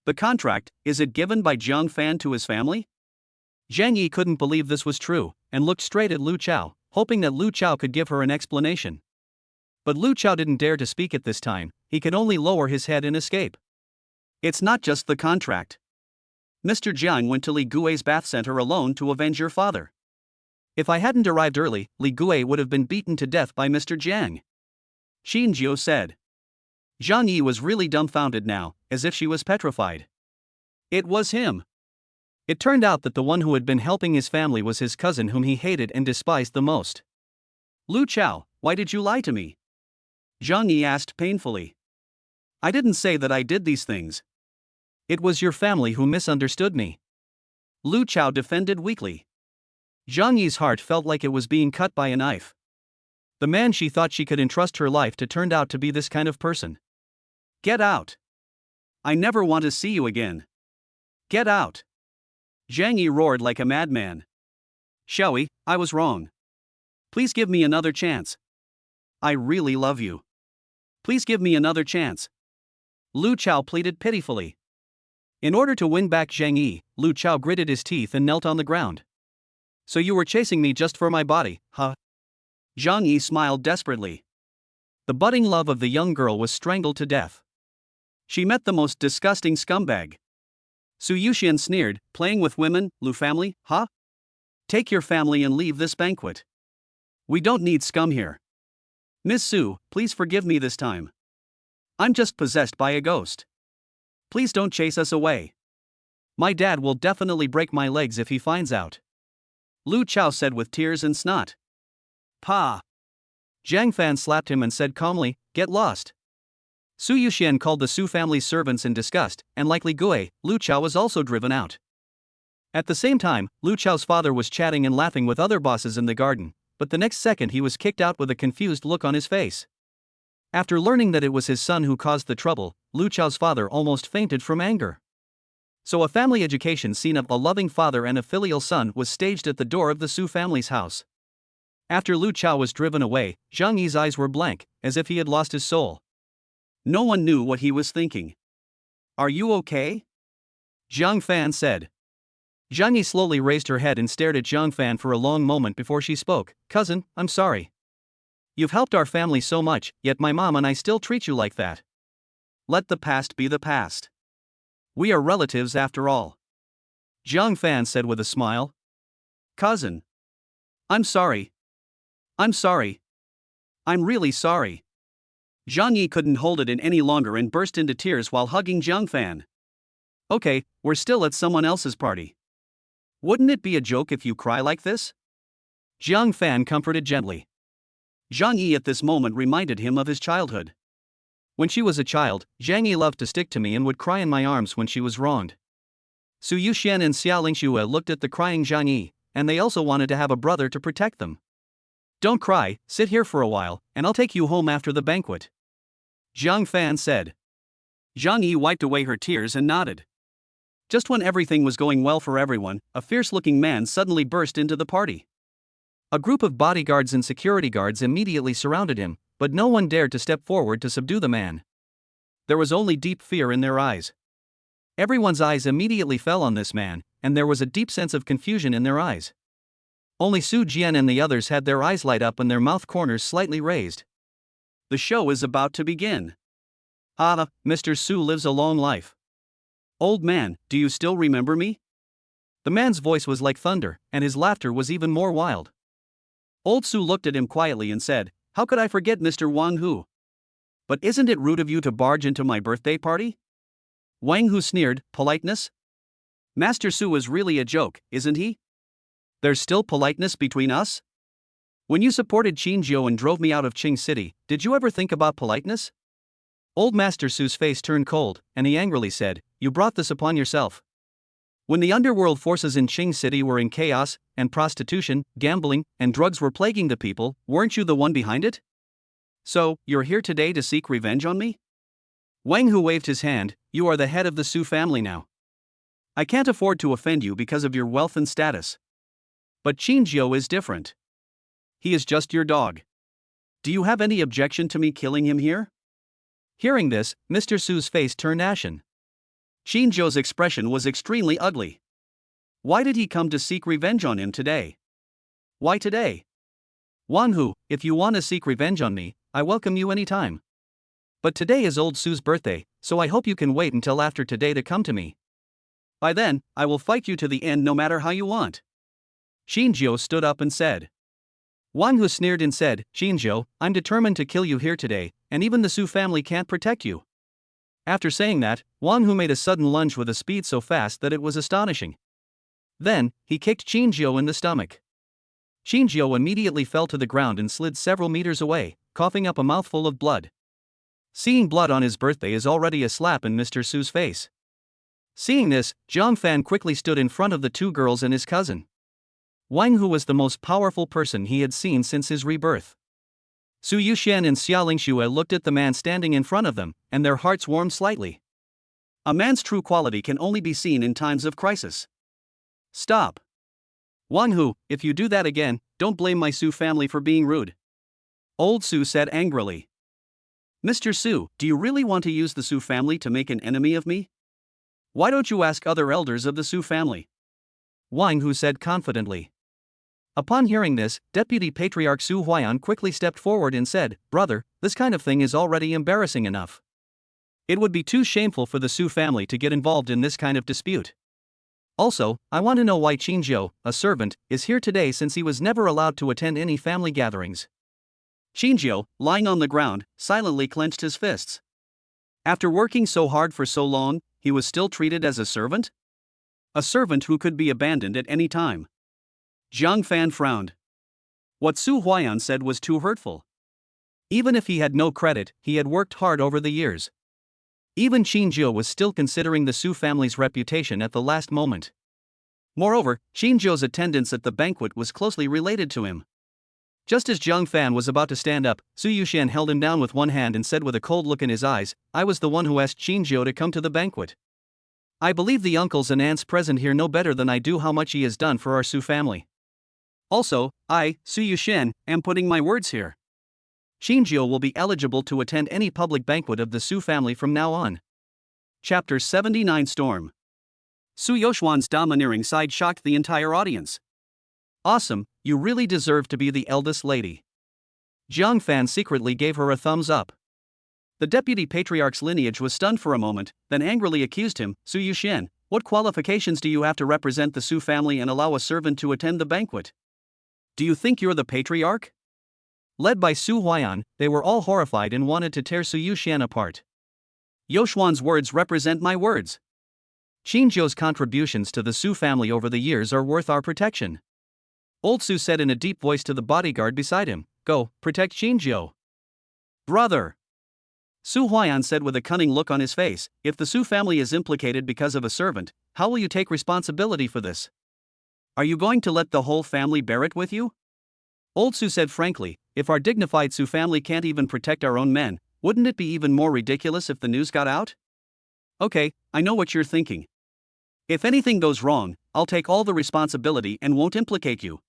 The contract, is it given by Jiang Fan to his family? Zhang Yi couldn't believe this was true, and looked straight at Lu Chao, hoping that Lu Chao could give her an explanation. But Lu Chao didn't dare to speak at this time, he could only lower his head and escape. It's not just the contract. Mr. Jiang went to Li Gui's bath center alone to avenge your father. If I hadn't arrived early, Li Gui would have been beaten to death by Mr. Jiang. Qinjiu said. Zhang Yi was really dumbfounded now, as if she was petrified. It was him. It turned out that the one who had been helping his family was his cousin whom he hated and despised the most. Lu Chao, why did you lie to me? Zhang Yi asked painfully. I didn't say that I did these things. It was your family who misunderstood me. Lu Chao defended weakly. Zhang Yi's heart felt like it was being cut by a knife. The man she thought she could entrust her life to turned out to be this kind of person. Get out. I never want to see you again. Get out. Zhang Yi roared like a madman. Xiaoyi, I was wrong. Please give me another chance. I really love you. Please give me another chance. Lu Chao pleaded pitifully. In order to win back Zhang Yi, Lu Chao gritted his teeth and knelt on the ground. So you were chasing me just for my body, huh? Zhang Yi smiled desperately. The budding love of the young girl was strangled to death. She met the most disgusting scumbag. Su Yuxian sneered, playing with women, Lu family, huh? Take your family and leave this banquet. We don't need scum here. Miss Su, please forgive me this time. I'm just possessed by a ghost. Please don't chase us away. My dad will definitely break my legs if he finds out. Lu Chao said with tears and snot. Pa! Jiang Fan slapped him and said calmly, Get lost. Su Yuxian called the Su family's servants in disgust, and like Li Gui, Lu Chao was also driven out. At the same time, Lu Chao's father was chatting and laughing with other bosses in the garden, but the next second he was kicked out with a confused look on his face. After learning that it was his son who caused the trouble, Lu Chao's father almost fainted from anger. So a family education scene of a loving father and a filial son was staged at the door of the Su family's house. After Lu Chao was driven away, Zhang Yi's eyes were blank, as if he had lost his soul. No one knew what he was thinking. Are you okay? Jiang Fan said. Zhang Yi slowly raised her head and stared at Jiang Fan for a long moment before she spoke. Cousin, I'm sorry. You've helped our family so much, yet my mom and I still treat you like that. Let the past be the past. We are relatives after all. Jiang Fan said with a smile. Cousin. I'm sorry. I'm sorry. I'm really sorry. Zhang Yi couldn't hold it in any longer and burst into tears while hugging Jiang Fan. Okay, we're still at someone else's party. Wouldn't it be a joke if you cry like this? Jiang Fan comforted gently. Zhang Yi at this moment reminded him of his childhood. When she was a child, Zhang Yi loved to stick to me and would cry in my arms when she was wronged. Su Yuxian and Xiao Lingxue looked at the crying Zhang Yi, and they also wanted to have a brother to protect them. Don't cry, sit here for a while, and I'll take you home after the banquet. Jiang Fan said. Zhang Yi wiped away her tears and nodded. Just when everything was going well for everyone, a fierce-looking man suddenly burst into the party. A group of bodyguards and security guards immediately surrounded him, but no one dared to step forward to subdue the man. There was only deep fear in their eyes. Everyone's eyes immediately fell on this man, and there was a deep sense of confusion in their eyes. Only Su Jian and the others had their eyes light up and their mouth corners slightly raised. The show is about to begin. Ah, Mr. Su lives a long life. Old man, do you still remember me? The man's voice was like thunder, and his laughter was even more wild. Old Su looked at him quietly and said, "How could I forget Mr. Wang Hu? But isn't it rude of you to barge into my birthday party?" Wang Hu sneered, "Politeness? Master Su is really a joke, isn't he? There's still politeness between us? When you supported Qin Jiu and drove me out of Qing City, did you ever think about politeness?" Old Master Su's face turned cold, and he angrily said, "You brought this upon yourself. When the underworld forces in Qing City were in chaos, and prostitution, gambling, and drugs were plaguing the people, weren't you the one behind it? So, you're here today to seek revenge on me?" Wang Hu waved his hand. "You are the head of the Su family now. I can't afford to offend you because of your wealth and status. But Qin Jiu is different. He is just your dog. Do you have any objection to me killing him here?" Hearing this, Mr. Su's face turned ashen. Qin Jiu's expression was extremely ugly. Why did he come to seek revenge on him today? Why today? "Wang Hu, if you want to seek revenge on me, I welcome you anytime. But today is old Su's birthday, so I hope you can wait until after today to come to me. By then, I will fight you to the end no matter how you want." Qin Jiu stood up and said. Wang Hu sneered and said, "Qin Jiu, I'm determined to kill you here today, and even the Su family can't protect you." After saying that, Wang Hu made a sudden lunge with a speed so fast that it was astonishing. Then, he kicked Qin Jiu in the stomach. Qin Jiu immediately fell to the ground and slid several meters away, coughing up a mouthful of blood. Seeing blood on his birthday is already a slap in Mr. Su's face. Seeing this, Zhang Fan quickly stood in front of the two girls and his cousin. Wang Hu was the most powerful person he had seen since his rebirth. Su Yuxian and Xia Lingxue looked at the man standing in front of them, and their hearts warmed slightly. A man's true quality can only be seen in times of crisis. "Stop. Wang Hu, if you do that again, don't blame my Su family for being rude." Old Su said angrily. "Mr. Su, do you really want to use the Su family to make an enemy of me? Why don't you ask other elders of the Su family?" Wang Hu said confidently. Upon hearing this, Deputy Patriarch Su Huaiyan quickly stepped forward and said, "Brother, this kind of thing is already embarrassing enough. It would be too shameful for the Su family to get involved in this kind of dispute. Also, I want to know why Qin Jiu, a servant, is here today since he was never allowed to attend any family gatherings." Qin Jiu, lying on the ground, silently clenched his fists. After working so hard for so long, he was still treated as a servant? A servant who could be abandoned at any time. Zhang Fan frowned. What Su Huaiyan said was too hurtful. Even if he had no credit, he had worked hard over the years. Even Qin Jiu was still considering the Su family's reputation at the last moment. Moreover, Qin Jiu's attendance at the banquet was closely related to him. Just as Zhang Fan was about to stand up, Su Yuxian held him down with one hand and said with a cold look in his eyes, "I was the one who asked Qin Jiu to come to the banquet. I believe the uncles and aunts present here know better than I do how much he has done for our Su family. Also, I, Su Yuxian, am putting my words here. Qin Jiu will be eligible to attend any public banquet of the Su family from now on." Chapter 79 Storm. Su Yoshuan's domineering side shocked the entire audience. "Awesome, you really deserve to be the eldest lady." Zhang Fan secretly gave her a thumbs up. The deputy patriarch's lineage was stunned for a moment, then angrily accused him, "Su Yuxian, what qualifications do you have to represent the Su family and allow a servant to attend the banquet? Do you think you're the patriarch?" Led by Su Huaiyan, they were all horrified and wanted to tear Su Yuxian apart. "Yoshuan's words represent my words. Qin Jiu's contributions to the Su family over the years are worth our protection." Old Su said in a deep voice to the bodyguard beside him, "Go, protect Qin Jiu." "Brother," Su Huaiyan said with a cunning look on his face, "if the Su family is implicated because of a servant, how will you take responsibility for this? Are you going to let the whole family bear it with you?" Old Su said frankly, "If our dignified Su family can't even protect our own men, wouldn't it be even more ridiculous if the news got out? Okay, I know what you're thinking. If anything goes wrong, I'll take all the responsibility and won't implicate you."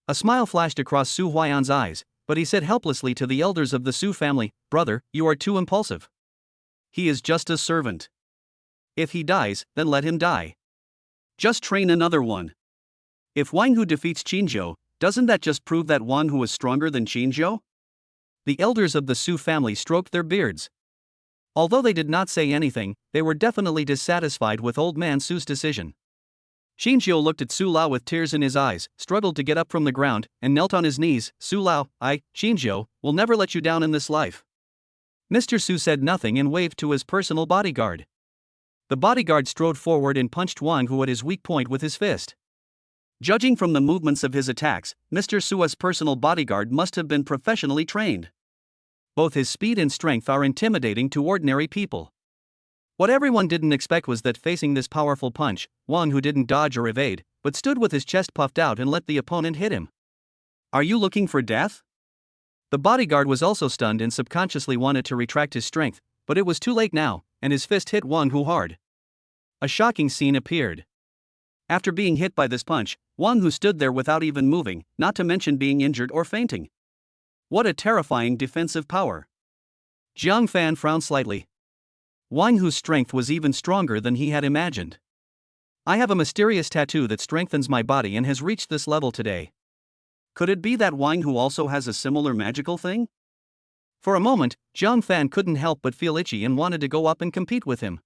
A smile flashed across Su Huaiyan's eyes, but he said helplessly to the elders of the Su family, "Brother, you are too impulsive. He is just a servant. If he dies, then let him die. Just train another one. If Wang Hu defeats Qin Jiu, doesn't that just prove that Wang Hu is stronger than Qin Jiu?" The elders of the Su family stroked their beards. Although they did not say anything, they were definitely dissatisfied with old man Su's decision. Xinjiu looked at Su Lao with tears in his eyes, struggled to get up from the ground, and knelt on his knees. Su Lao, Xinjiu, will never let you down in this life. Mr. Su said nothing and waved to his personal bodyguard. The bodyguard strode forward and punched Wang Hu at his weak point with his fist. Judging from the movements of his attacks, Mr. Su's personal bodyguard must have been professionally trained. Both his speed and strength are intimidating to ordinary people. What everyone didn't expect was that facing this powerful punch, Wang Hu didn't dodge or evade, but stood with his chest puffed out and let the opponent hit him. Are you looking for death? The bodyguard was also stunned and subconsciously wanted to retract his strength, but it was too late now, and his fist hit Wang Hu hard. A shocking scene appeared. After being hit by this punch, Wang Hu stood there without even moving, not to mention being injured or fainting. What a terrifying defensive power. Jiang Fan frowned slightly. Wang Hu's strength was even stronger than he had imagined. I have a mysterious tattoo that strengthens my body and has reached this level today. Could it be that Wang Hu also has a similar magical thing? For a moment, Jiang Fan couldn't help but feel itchy and wanted to go up and compete with him.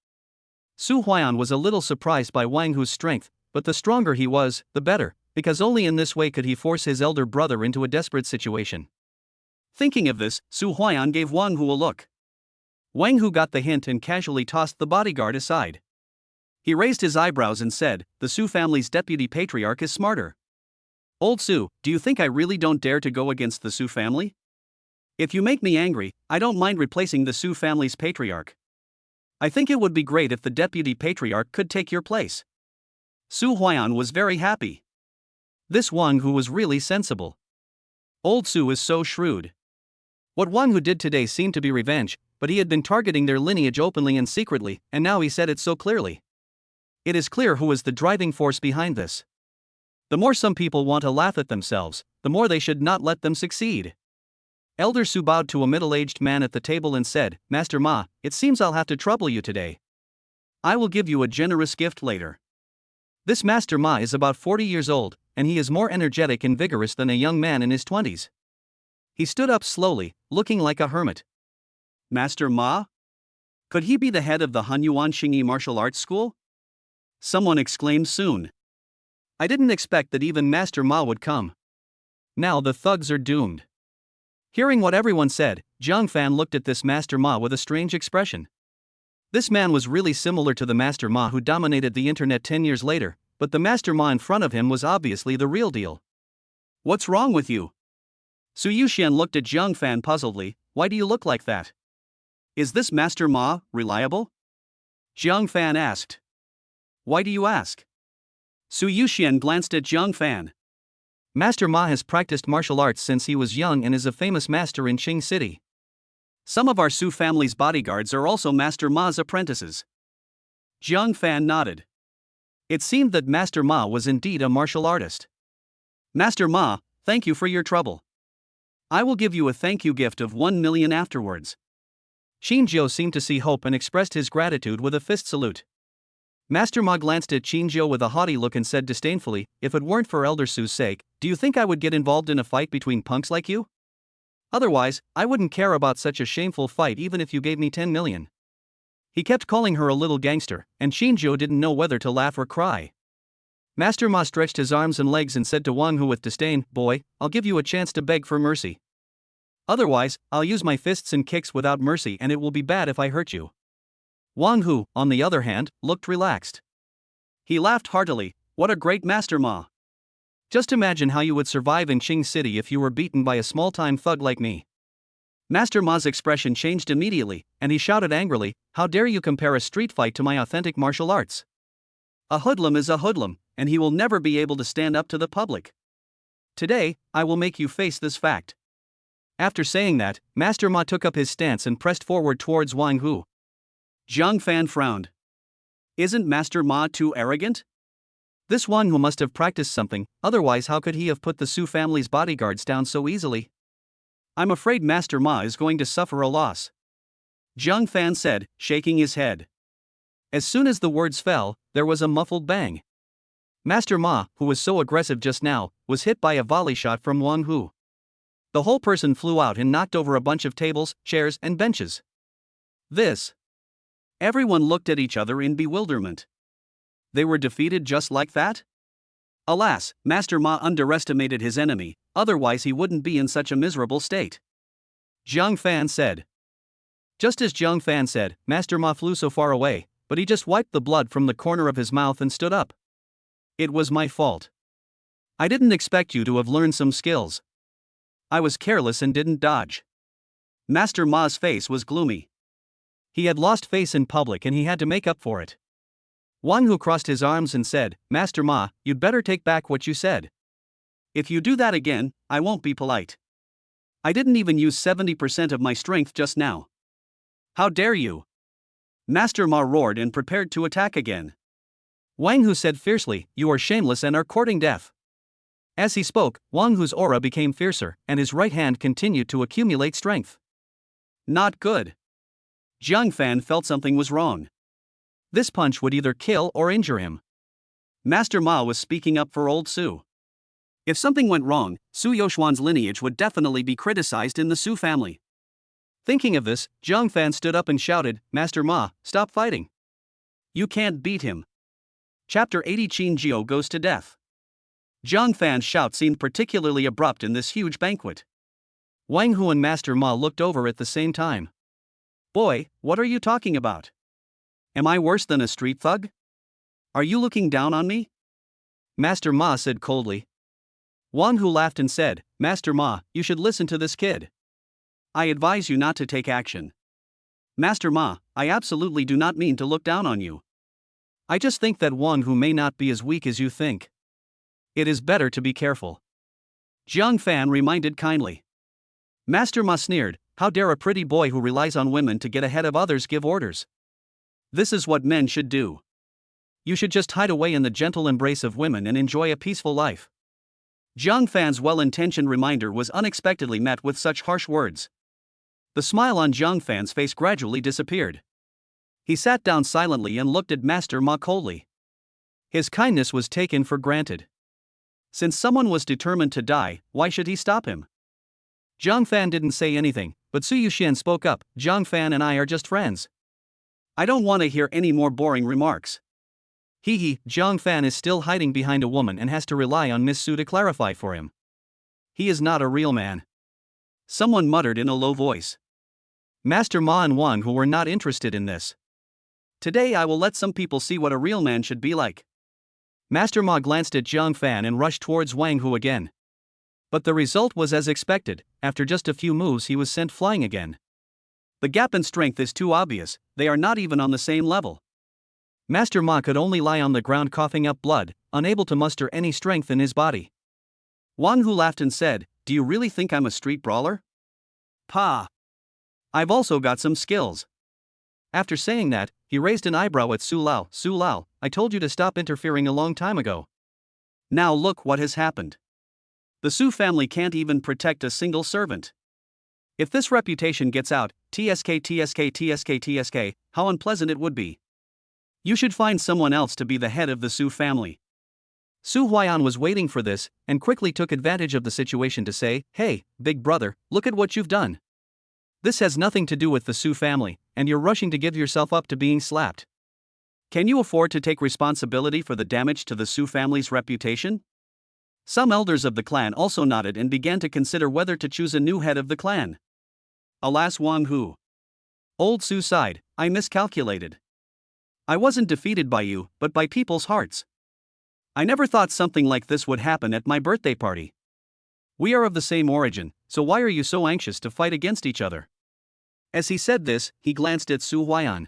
Su Huiyan was a little surprised by Wang Hu's strength, but the stronger he was, the better, because only in this way could he force his elder brother into a desperate situation. Thinking of this, Su Huiyan gave Wang Hu a look. Wang Hu got the hint and casually tossed the bodyguard aside. He raised his eyebrows and said, "The Su family's deputy patriarch is smarter. Old Su, do you think I really don't dare to go against the Su family? If you make me angry, I don't mind replacing the Su family's patriarch. I think it would be great if the deputy patriarch could take your place." Su Huiyan was very happy. This Wang Hu was really sensible. Old Su is so shrewd. What Wang Hu did today seemed to be revenge, but he had been targeting their lineage openly and secretly, and now he said it so clearly. It is clear who is the driving force behind this. The more some people want to laugh at themselves, the more they should not let them succeed. Elder Su bowed to a middle-aged man at the table and said, "Master Ma, it seems I'll have to trouble you today. I will give you a generous gift later." This Master Ma is about 40 years old, and he is more energetic and vigorous than a young man in his 20s. He stood up slowly, looking like a hermit. Master Ma? Could he be the head of the Hunyuan Xingyi martial arts school? Someone exclaimed soon. I didn't expect that even Master Ma would come. Now the thugs are doomed. Hearing what everyone said, Jiang Fan looked at this Master Ma with a strange expression. This man was really similar to the Master Ma who dominated the internet 10 years later, but the Master Ma in front of him was obviously the real deal. What's wrong with you? Su Yuxian looked at Jiang Fan puzzledly. Why do you look like that? Is this Master Ma reliable? Jiang Fan asked. Why do you ask? Su Yuxian glanced at Jiang Fan. Master Ma has practiced martial arts since he was young and is a famous master in Qing City. Some of our Su family's bodyguards are also Master Ma's apprentices. Jiang Fan nodded. It seemed that Master Ma was indeed a martial artist. Master Ma, thank you for your trouble. I will give you a thank you gift of 1 million afterwards. Xinjiu seemed to see hope and expressed his gratitude with a fist salute. Master Ma glanced at Xinjiu with a haughty look and said disdainfully, "If it weren't for Elder Su's sake, do you think I would get involved in a fight between punks like you? Otherwise, I wouldn't care about such a shameful fight even if you gave me 10 million. He kept calling her a little gangster, and Xinjiu didn't know whether to laugh or cry. Master Ma stretched his arms and legs and said to Wang Hu with disdain, "Boy, I'll give you a chance to beg for mercy. Otherwise, I'll use my fists and kicks without mercy and it will be bad if I hurt you." Wang Hu, on the other hand, looked relaxed. He laughed heartily. What a great Master Ma. Just imagine how you would survive in Qing City if you were beaten by a small-time thug like me. Master Ma's expression changed immediately, and he shouted angrily, "How dare you compare a street fight to my authentic martial arts? A hoodlum is a hoodlum, and he will never be able to stand up to the public. Today, I will make you face this fact." After saying that, Master Ma took up his stance and pressed forward towards Wang Hu. Jiang Fan frowned. Isn't Master Ma too arrogant? This Wang Hu must have practiced something, otherwise how could he have put the Su family's bodyguards down so easily? I'm afraid Master Ma is going to suffer a loss. Jiang Fan said, shaking his head. As soon as the words fell, there was a muffled bang. Master Ma, who was so aggressive just now, was hit by a volley shot from Wang Hu. The whole person flew out and knocked over a bunch of tables, chairs, and benches. This Everyone looked at each other in bewilderment. They were defeated just like that? Alas, Master Ma underestimated his enemy, otherwise he wouldn't be in such a miserable state. Jiang Fan said. Just as Jiang Fan said, Master Ma flew so far away, but he just wiped the blood from the corner of his mouth and stood up. It was my fault. I didn't expect you to have learned some skills. I was careless and didn't dodge. Master Ma's face was gloomy. He had lost face in public and he had to make up for it. Wang Hu crossed his arms and said, Master Ma, you'd better take back what you said. If you do that again, I won't be polite. I didn't even use 70% of my strength just now. How dare you? Master Ma roared and prepared to attack again. Wang Hu said fiercely, you are shameless and are courting death. As he spoke, Wang Hu's aura became fiercer, and his right hand continued to accumulate strength. Not good. Jiang Fan felt something was wrong. This punch would either kill or injure him. Master Ma was speaking up for old Su. If something went wrong, Su Yoxuan's lineage would definitely be criticized in the Su family. Thinking of this, Jiang Fan stood up and shouted, Master Ma, stop fighting. You can't beat him. Chapter 80 Qin Jiao goes to death. Jiang Fan's shout seemed particularly abrupt in this huge banquet. Wang Hu and Master Ma looked over at the same time. Boy, what are you talking about? Am I worse than a street thug? Are you looking down on me? Master Ma said coldly. Wang Hu laughed and said, Master Ma, you should listen to this kid. I advise you not to take action. Master Ma, I absolutely do not mean to look down on you. I just think that Wang Hu may not be as weak as you think. It is better to be careful. Jiang Fan reminded kindly. Master Ma sneered, how dare a pretty boy who relies on women to get ahead of others give orders? This is what men should do. You should just hide away in the gentle embrace of women and enjoy a peaceful life. Jiang Fan's well-intentioned reminder was unexpectedly met with such harsh words. The smile on Jiang Fan's face gradually disappeared. He sat down silently and looked at Master Ma coldly. His kindness was taken for granted. Since someone was determined to die, why should he stop him? Jiang Fan didn't say anything, but Su Yuxian spoke up, Jiang Fan and I are just friends. I don't want to hear any more boring remarks. Jiang Fan is still hiding behind a woman and has to rely on Miss Su to clarify for him. He is not a real man. Someone muttered in a low voice. Master Ma and Wang Hu were not interested in this. Today I will let some people see what a real man should be like. Master Ma glanced at Jiang Fan and rushed towards Wang Hu again. But the result was as expected, after just a few moves he was sent flying again. The gap in strength is too obvious, they are not even on the same level. Master Ma could only lie on the ground coughing up blood, unable to muster any strength in his body. Wang Hu laughed and said, do you really think I'm a street brawler? Pa! I've also got some skills. After saying that, he raised an eyebrow at Su Lao. Su Lao, I told you to stop interfering a long time ago. Now look what has happened. The Su family can't even protect a single servant. If this reputation gets out, TSK, how unpleasant it would be. You should find someone else to be the head of the Su family. Su Huaiyan was waiting for this, and quickly took advantage of the situation to say, hey, big brother, look at what you've done. This has nothing to do with the Su family, and you're rushing to give yourself up to being slapped. Can you afford to take responsibility for the damage to the Su family's reputation? Some elders of the clan also nodded and began to consider whether to choose a new head of the clan. Alas, Wang Hu. Old Su sighed, I miscalculated. I wasn't defeated by you, but by people's hearts. I never thought something like this would happen at my birthday party. We are of the same origin, so why are you so anxious to fight against each other? As he said this, he glanced at Su Huaiyan.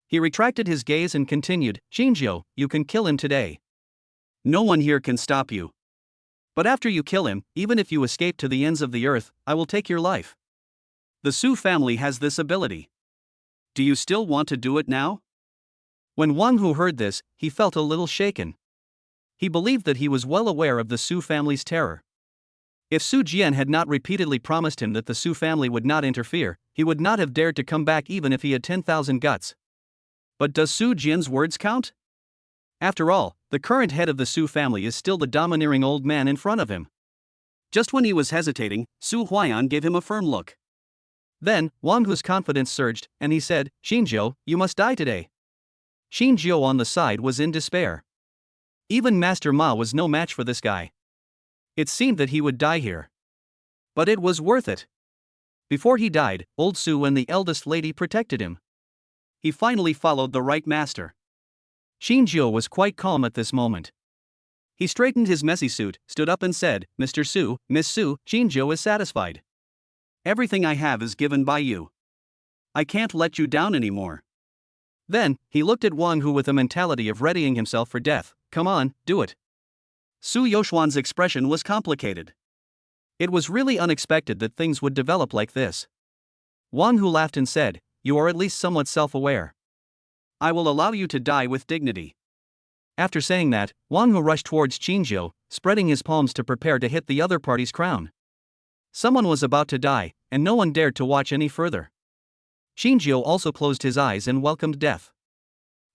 He retracted his gaze and continued, Jinjiu, you can kill him today. No one here can stop you. But after you kill him, even if you escape to the ends of the earth, I will take your life. The Su family has this ability. Do you still want to do it now? When Wang Hu heard this, he felt a little shaken. He believed that he was well aware of the Su family's terror. If Su Jian had not repeatedly promised him that the Su family would not interfere, he would not have dared to come back even if he had 10,000 guts. But does Su Jian's words count? After all, the current head of the Su family is still the domineering old man in front of him. Just when he was hesitating, Su Huaiyan gave him a firm look. Then, Wang Hu's confidence surged, and he said, "Xinjiu, you must die today." Xinjiu on the side was in despair. Even Master Ma was no match for this guy. It seemed that he would die here. But it was worth it. Before he died, old Su and the eldest lady protected him. He finally followed the right master. Xinjiu was quite calm at this moment. He straightened his messy suit, stood up and said, "Mr. Su, Miss Su, Xinjiu is satisfied. Everything I have is given by you. I can't let you down anymore." Then, he looked at Wang Hu with a mentality of readying himself for death. "Come on, do it." Su Yoxuan's expression was complicated. It was really unexpected that things would develop like this. Wang Hu laughed and said, "You are at least somewhat self-aware. I will allow you to die with dignity." After saying that, Wang Hu rushed towards Xinjiu, spreading his palms to prepare to hit the other party's crown. Someone was about to die, and no one dared to watch any further. Xinjiu also closed his eyes and welcomed death.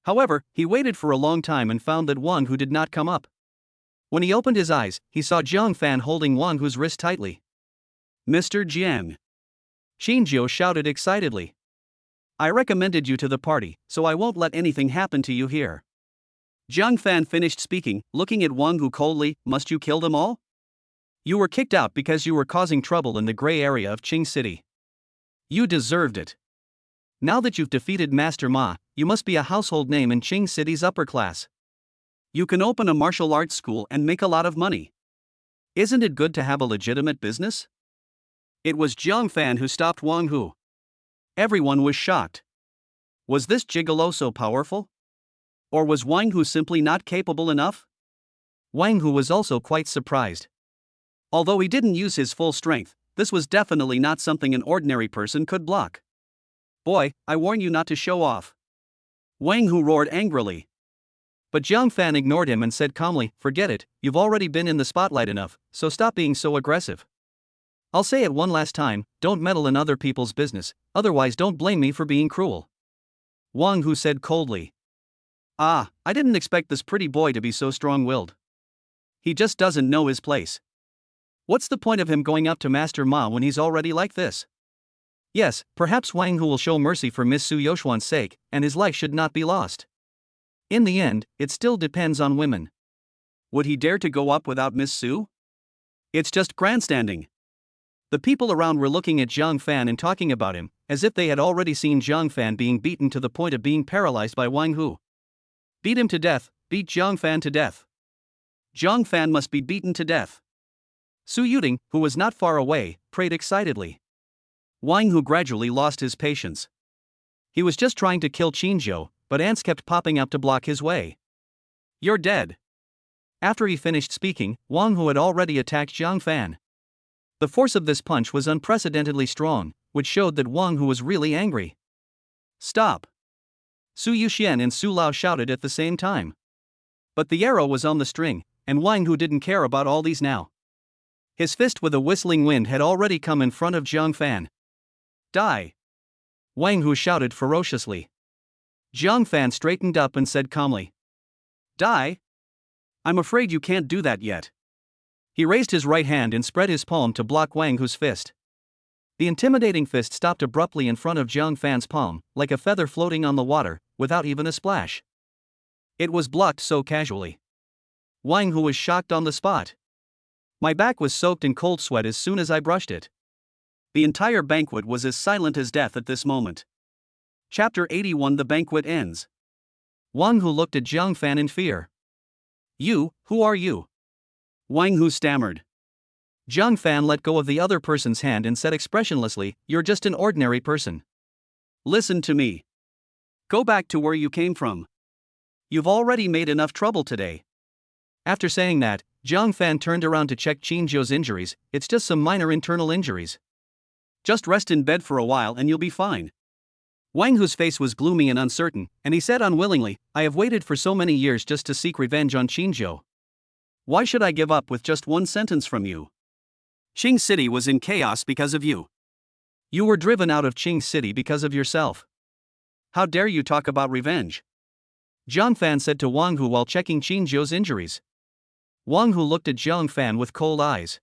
However, he waited for a long time and found that Wang Hu did not come up. When he opened his eyes, he saw Jiang Fan holding Wang Hu's wrist tightly. "Mr. Jiang!" Xinjiu shouted excitedly. "I recommended you to the party, so I won't let anything happen to you here." Jiang Fan finished speaking, looking at Wang Hu coldly. "Must you kill them all? You were kicked out because you were causing trouble in the gray area of Qing City. You deserved it. Now that you've defeated Master Ma, you must be a household name in Qing City's upper class. You can open a martial arts school and make a lot of money. Isn't it good to have a legitimate business?" It was Jiang Fan who stopped Wang Hu. Everyone was shocked. Was this gigolo so powerful? Or was Wang Hu simply not capable enough? Wang Hu was also quite surprised. Although he didn't use his full strength, this was definitely not something an ordinary person could block. "Boy, I warn you not to show off." Wang Hu roared angrily. But Jiang Fan ignored him and said calmly, "Forget it, you've already been in the spotlight enough, so stop being so aggressive. I'll say it one last time, don't meddle in other people's business, otherwise don't blame me for being cruel." Wang Hu said coldly. "Ah, I didn't expect this pretty boy to be so strong-willed. He just doesn't know his place. What's the point of him going up to Master Ma when he's already like this?" Yes, perhaps Wang Hu will show mercy for Miss Su Yoxuan's sake, and his life should not be lost. In the end, it still depends on women. Would he dare to go up without Miss Su? It's just grandstanding. The people around were looking at Jiang Fan and talking about him, as if they had already seen Jiang Fan being beaten to the point of being paralyzed by Wang Hu. Beat him to death, beat Jiang Fan to death. Jiang Fan must be beaten to death. Su Yuting, who was not far away, prayed excitedly. Wang Hu gradually lost his patience. He was just trying to kill Xinjiu, but ants kept popping up to block his way. "You're dead." After he finished speaking, Wang Hu had already attacked Jiang Fan. The force of this punch was unprecedentedly strong, which showed that Wang Hu was really angry. "Stop!" Su Yuxian and Su Lao shouted at the same time. But the arrow was on the string, and Wang Hu didn't care about all these now. His fist with a whistling wind had already come in front of Jiang Fan. "Die!" Wang Hu shouted ferociously. Jiang Fan straightened up and said calmly, "Die? I'm afraid you can't do that yet." He raised his right hand and spread his palm to block Wang Hu's fist. The intimidating fist stopped abruptly in front of Jiang Fan's palm, like a feather floating on the water, without even a splash. It was blocked so casually. Wang Hu was shocked on the spot. "My back was soaked in cold sweat as soon as I brushed it." The entire banquet was as silent as death at this moment. Chapter 81. The banquet ends. Wang Hu looked at Jiang Fan in fear. "You, who are you?" Wang Hu stammered. Jiang Fan let go of the other person's hand and said expressionlessly, "You're just an ordinary person. Listen to me. Go back to where you came from. You've already made enough trouble today." After saying that, Jiang Fan turned around to check Xinjiu's injuries. "It's just some minor internal injuries. Just rest in bed for a while and you'll be fine." Wang Hu's face was gloomy and uncertain, and he said unwillingly, "I have waited for so many years just to seek revenge on Xinjiu. Why should I give up with just one sentence from you? Qing City was in chaos because of you. You were driven out of Qing City because of yourself. How dare you talk about revenge?" Jiang Fan said to Wang Hu while checking Xinjiu's injuries. Wang Hu looked at Jiang Fan with cold eyes.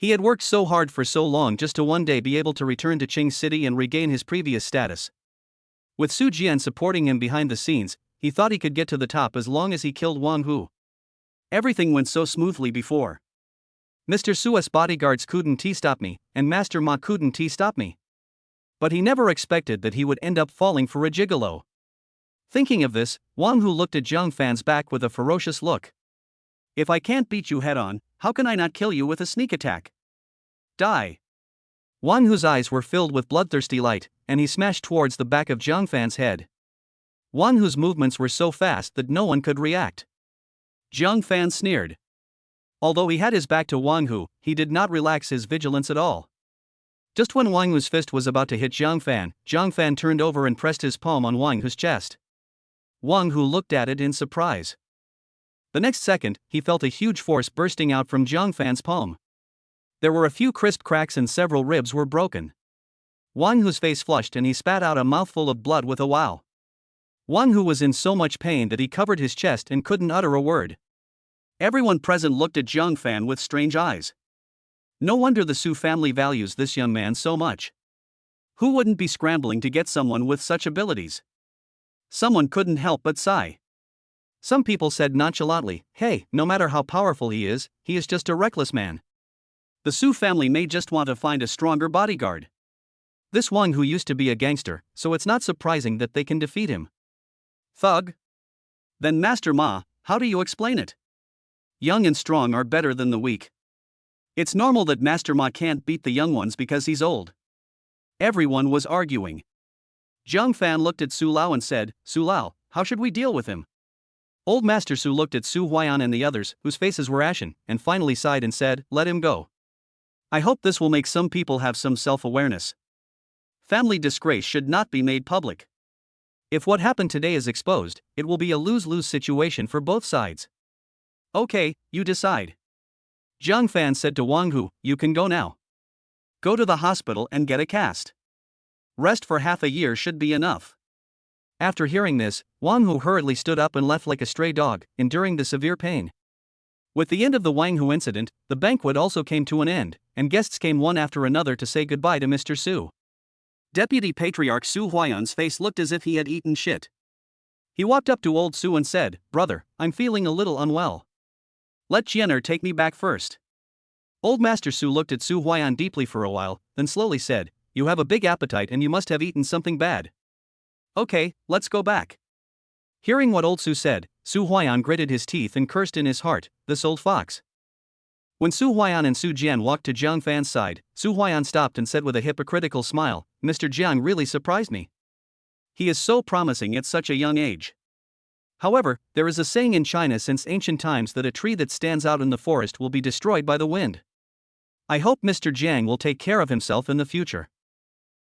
He had worked so hard for so long just to one day be able to return to Qing City and regain his previous status. With Su Jian supporting him behind the scenes, he thought he could get to the top as long as he killed Wang Hu. Everything went so smoothly before. Mr. Su's bodyguards couldn't stop me, and Master Ma couldn't stop me. But he never expected that he would end up falling for a gigolo. Thinking of this, Wang Hu looked at Zhang Fan's back with a ferocious look. If I can't beat you head-on, how can I not kill you with a sneak attack? Die! Wang Hu's eyes were filled with bloodthirsty light, and he smashed towards the back of Zhang Fan's head. Wang Hu's movements were so fast that no one could react. Zhang Fan sneered. Although he had his back to Wang Hu, he did not relax his vigilance at all. Just when Wang Hu's fist was about to hit Zhang Fan turned over and pressed his palm on Wang Hu's chest. Wang Hu looked at it in surprise. The next second, he felt a huge force bursting out from Zhang Fan's palm. There were a few crisp cracks and several ribs were broken. Wang Hu's face flushed and he spat out a mouthful of blood with a wow. Wang Hu was in so much pain that he covered his chest and couldn't utter a word. Everyone present looked at Zhang Fan with strange eyes. No wonder the Su family values this young man so much. Who wouldn't be scrambling to get someone with such abilities? Someone couldn't help but sigh. Some people said nonchalantly, "Hey, no matter how powerful he is just a reckless man." The Su family may just want to find a stronger bodyguard. This Wang Hu used to be a gangster, so it's not surprising that they can defeat him. Thug? Then Master Ma, how do you explain it? Young and strong are better than the weak. It's normal that Master Ma can't beat the young ones because he's old. Everyone was arguing. Zhang Fan looked at Su Lao and said, "Su Lao, how should we deal with him?" Old Master Su looked at Su Huaiyan and the others, whose faces were ashen, and finally sighed and said, "Let him go. I hope this will make some people have some self-awareness. Family disgrace should not be made public. If what happened today is exposed, it will be a lose-lose situation for both sides." "Okay, you decide." Zhang Fan said to Wang Hu, "You can go now. Go to the hospital and get a cast. Rest for half a year should be enough." After hearing this, Wang Hu hurriedly stood up and left like a stray dog, enduring the severe pain. With the end of the Wang Hu incident, the banquet also came to an end, and guests came one after another to say goodbye to Mr. Su. Deputy Patriarch Su Huaiyan's face looked as if he had eaten shit. He walked up to old Su and said, "Brother, I'm feeling a little unwell. Let Jianer take me back first." Old Master Su looked at Su Huaiyan deeply for a while, then slowly said, "You have a big appetite and you must have eaten something bad. Okay, let's go back." Hearing what old Su said, Su Huaiyan gritted his teeth and cursed in his heart, "This old fox." When Su Huaiyan and Su Jian walked to Zhang Fan's side, Su Huaiyan stopped and said with a hypocritical smile, "Mr. Jiang really surprised me. He is so promising at such a young age." However, there is a saying in China since ancient times that a tree that stands out in the forest will be destroyed by the wind. I hope Mr. Jiang will take care of himself in the future.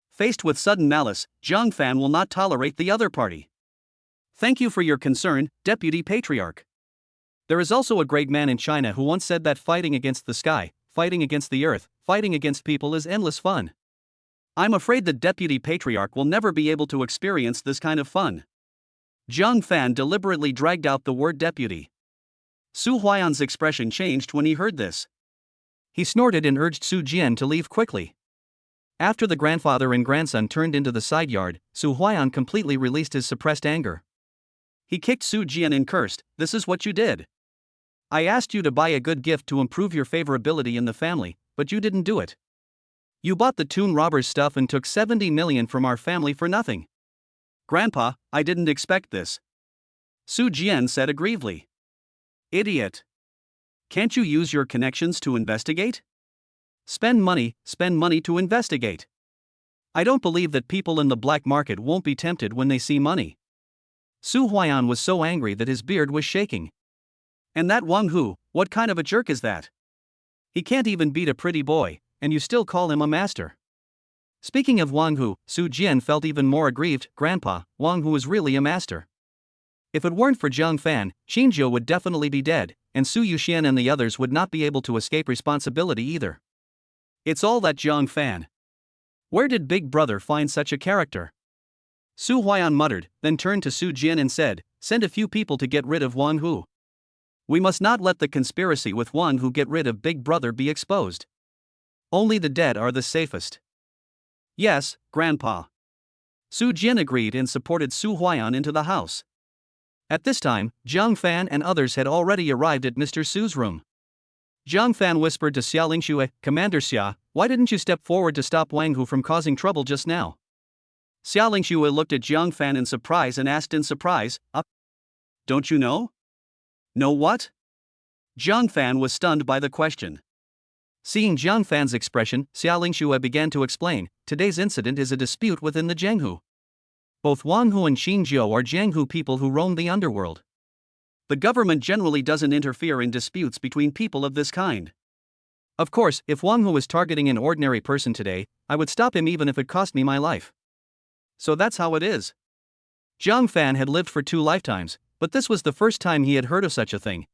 Faced with sudden malice, Zhang Fan will not tolerate the other party. Thank you for your concern, Deputy Patriarch. There is also a great man in China who once said that fighting against the sky, fighting against the earth, fighting against people is endless fun. I'm afraid that Deputy Patriarch will never be able to experience this kind of fun. Zhang Fan deliberately dragged out the word deputy. Su Huaiyan's expression changed when he heard this. He snorted and urged Su Jian to leave quickly. After the grandfather and grandson turned into the side yard, Su Huaiyan completely released his suppressed anger. He kicked Su Jian and cursed, "This is what you did. I asked you to buy a good gift to improve your favorability in the family, but you didn't do it. You bought the Toon Robbers stuff and took 70 million from our family for nothing." "Grandpa, I didn't expect this," Su Jian said aggrievedly. "Idiot. Can't you use your connections to investigate? Spend money to investigate. I don't believe that people in the black market won't be tempted when they see money." Su Huaiyan was so angry that his beard was shaking. "And that Wang Hu, what kind of a jerk is that? He can't even beat a pretty boy, and you still call him a master." Speaking of Wang Hu, Su Jian felt even more aggrieved. "Grandpa, Wang Hu is really a master. If it weren't for Zhang Fan, Qinzhou would definitely be dead, and Su Yuxian and the others would not be able to escape responsibility either. It's all that Zhang Fan. Where did Big Brother find such a character?" Su Huaiyan muttered, then turned to Su Jian and said, "Send a few people to get rid of Wang Hu. We must not let the conspiracy with Wang Hu get rid of Big Brother be exposed." Only the dead are the safest. Yes, Grandpa. Su Jian agreed and supported Su Huayan into the house. At this time, Jiang Fan and others had already arrived at Mr. Su's room. Jiang Fan whispered to Xia Lingxue, "Commander Xia, why didn't you step forward to stop Wang Hu from causing trouble just now?" Xia Lingxue looked at Jiang Fan in surprise and asked in surprise, "Don't you know?" "Know what?" Jiang Fan was stunned by the question. Seeing Jiang Fan's expression, Xia Lingxue began to explain, "Today's incident is a dispute within the Jianghu. Both Wang Hu and Qin Zhou are Jianghu people who roam the underworld. The government generally doesn't interfere in disputes between people of this kind. Of course, if Wang Hu was targeting an ordinary person today, I would stop him even if it cost me my life. So that's how it is." Jiang Fan had lived for 2 lifetimes, but this was the first time he had heard of such a thing.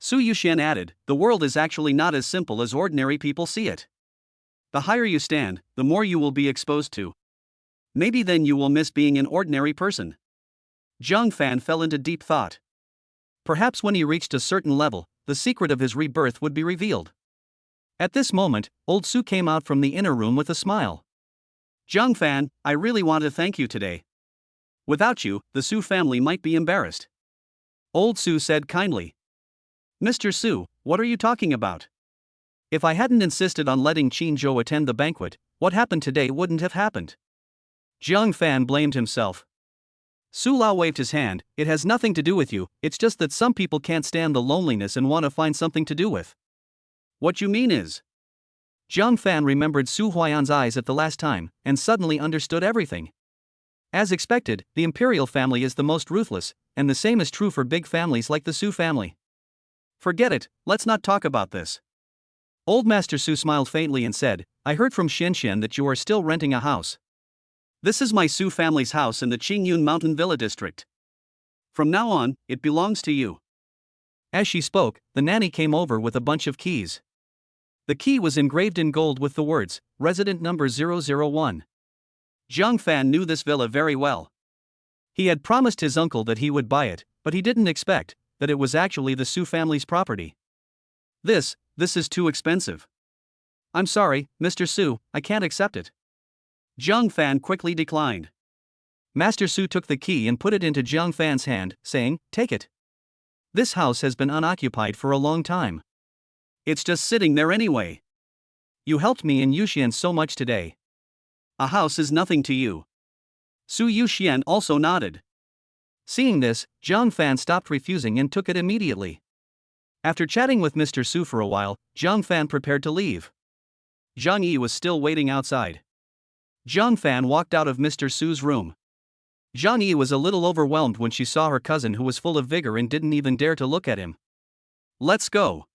Su Yuxian added, "The world is actually not as simple as ordinary people see it. The higher you stand, the more you will be exposed to. Maybe then you will miss being an ordinary person." Jiang Fan fell into deep thought. Perhaps when he reached a certain level, the secret of his rebirth would be revealed. At this moment, old Su came out from the inner room with a smile. "Jiang Fan, I really want to thank you today. Without you, the Su family might be embarrassed." Old Su said kindly. "Mr. Su, what are you talking about? If I hadn't insisted on letting Qin Zhou attend the banquet, what happened today wouldn't have happened." Jiang Fan blamed himself. Su Lao waved his hand, "It has nothing to do with you, it's just that some people can't stand the loneliness and want to find something to do with." "What you mean is?" Jiang Fan remembered Su Huayan's eyes at the last time, and suddenly understood everything. As expected, the imperial family is the most ruthless, and the same is true for big families like the Su family. "Forget it, let's not talk about this." Old Master Su smiled faintly and said, "I heard from Xianxian that you are still renting a house. This is my Su family's house in the Qingyun Mountain Villa district. From now on, it belongs to you." As she spoke, the nanny came over with a bunch of keys. The key was engraved in gold with the words, "Resident number 001. Jiang Fan knew this villa very well. He had promised his uncle that he would buy it, but he didn't expect that it was actually the Su family's property. This is too expensive. "I'm sorry, Mr. Su, I can't accept it." Jiang Fan quickly declined. Master Su took the key and put it into Jiang Fan's hand, saying, "Take it. This house has been unoccupied for a long time. It's just sitting there anyway. You helped me in Yuxian so much today. A house is nothing to you." Su Yuxian also nodded. Seeing this, Jiang Fan stopped refusing and took it immediately. After chatting with Mr. Su for a while, Jiang Fan prepared to leave. Zhang Yi was still waiting outside. Jiang Fan walked out of Mr. Su's room. Zhang Yi was a little overwhelmed when she saw her cousin who was full of vigor and didn't even dare to look at him. "Let's go."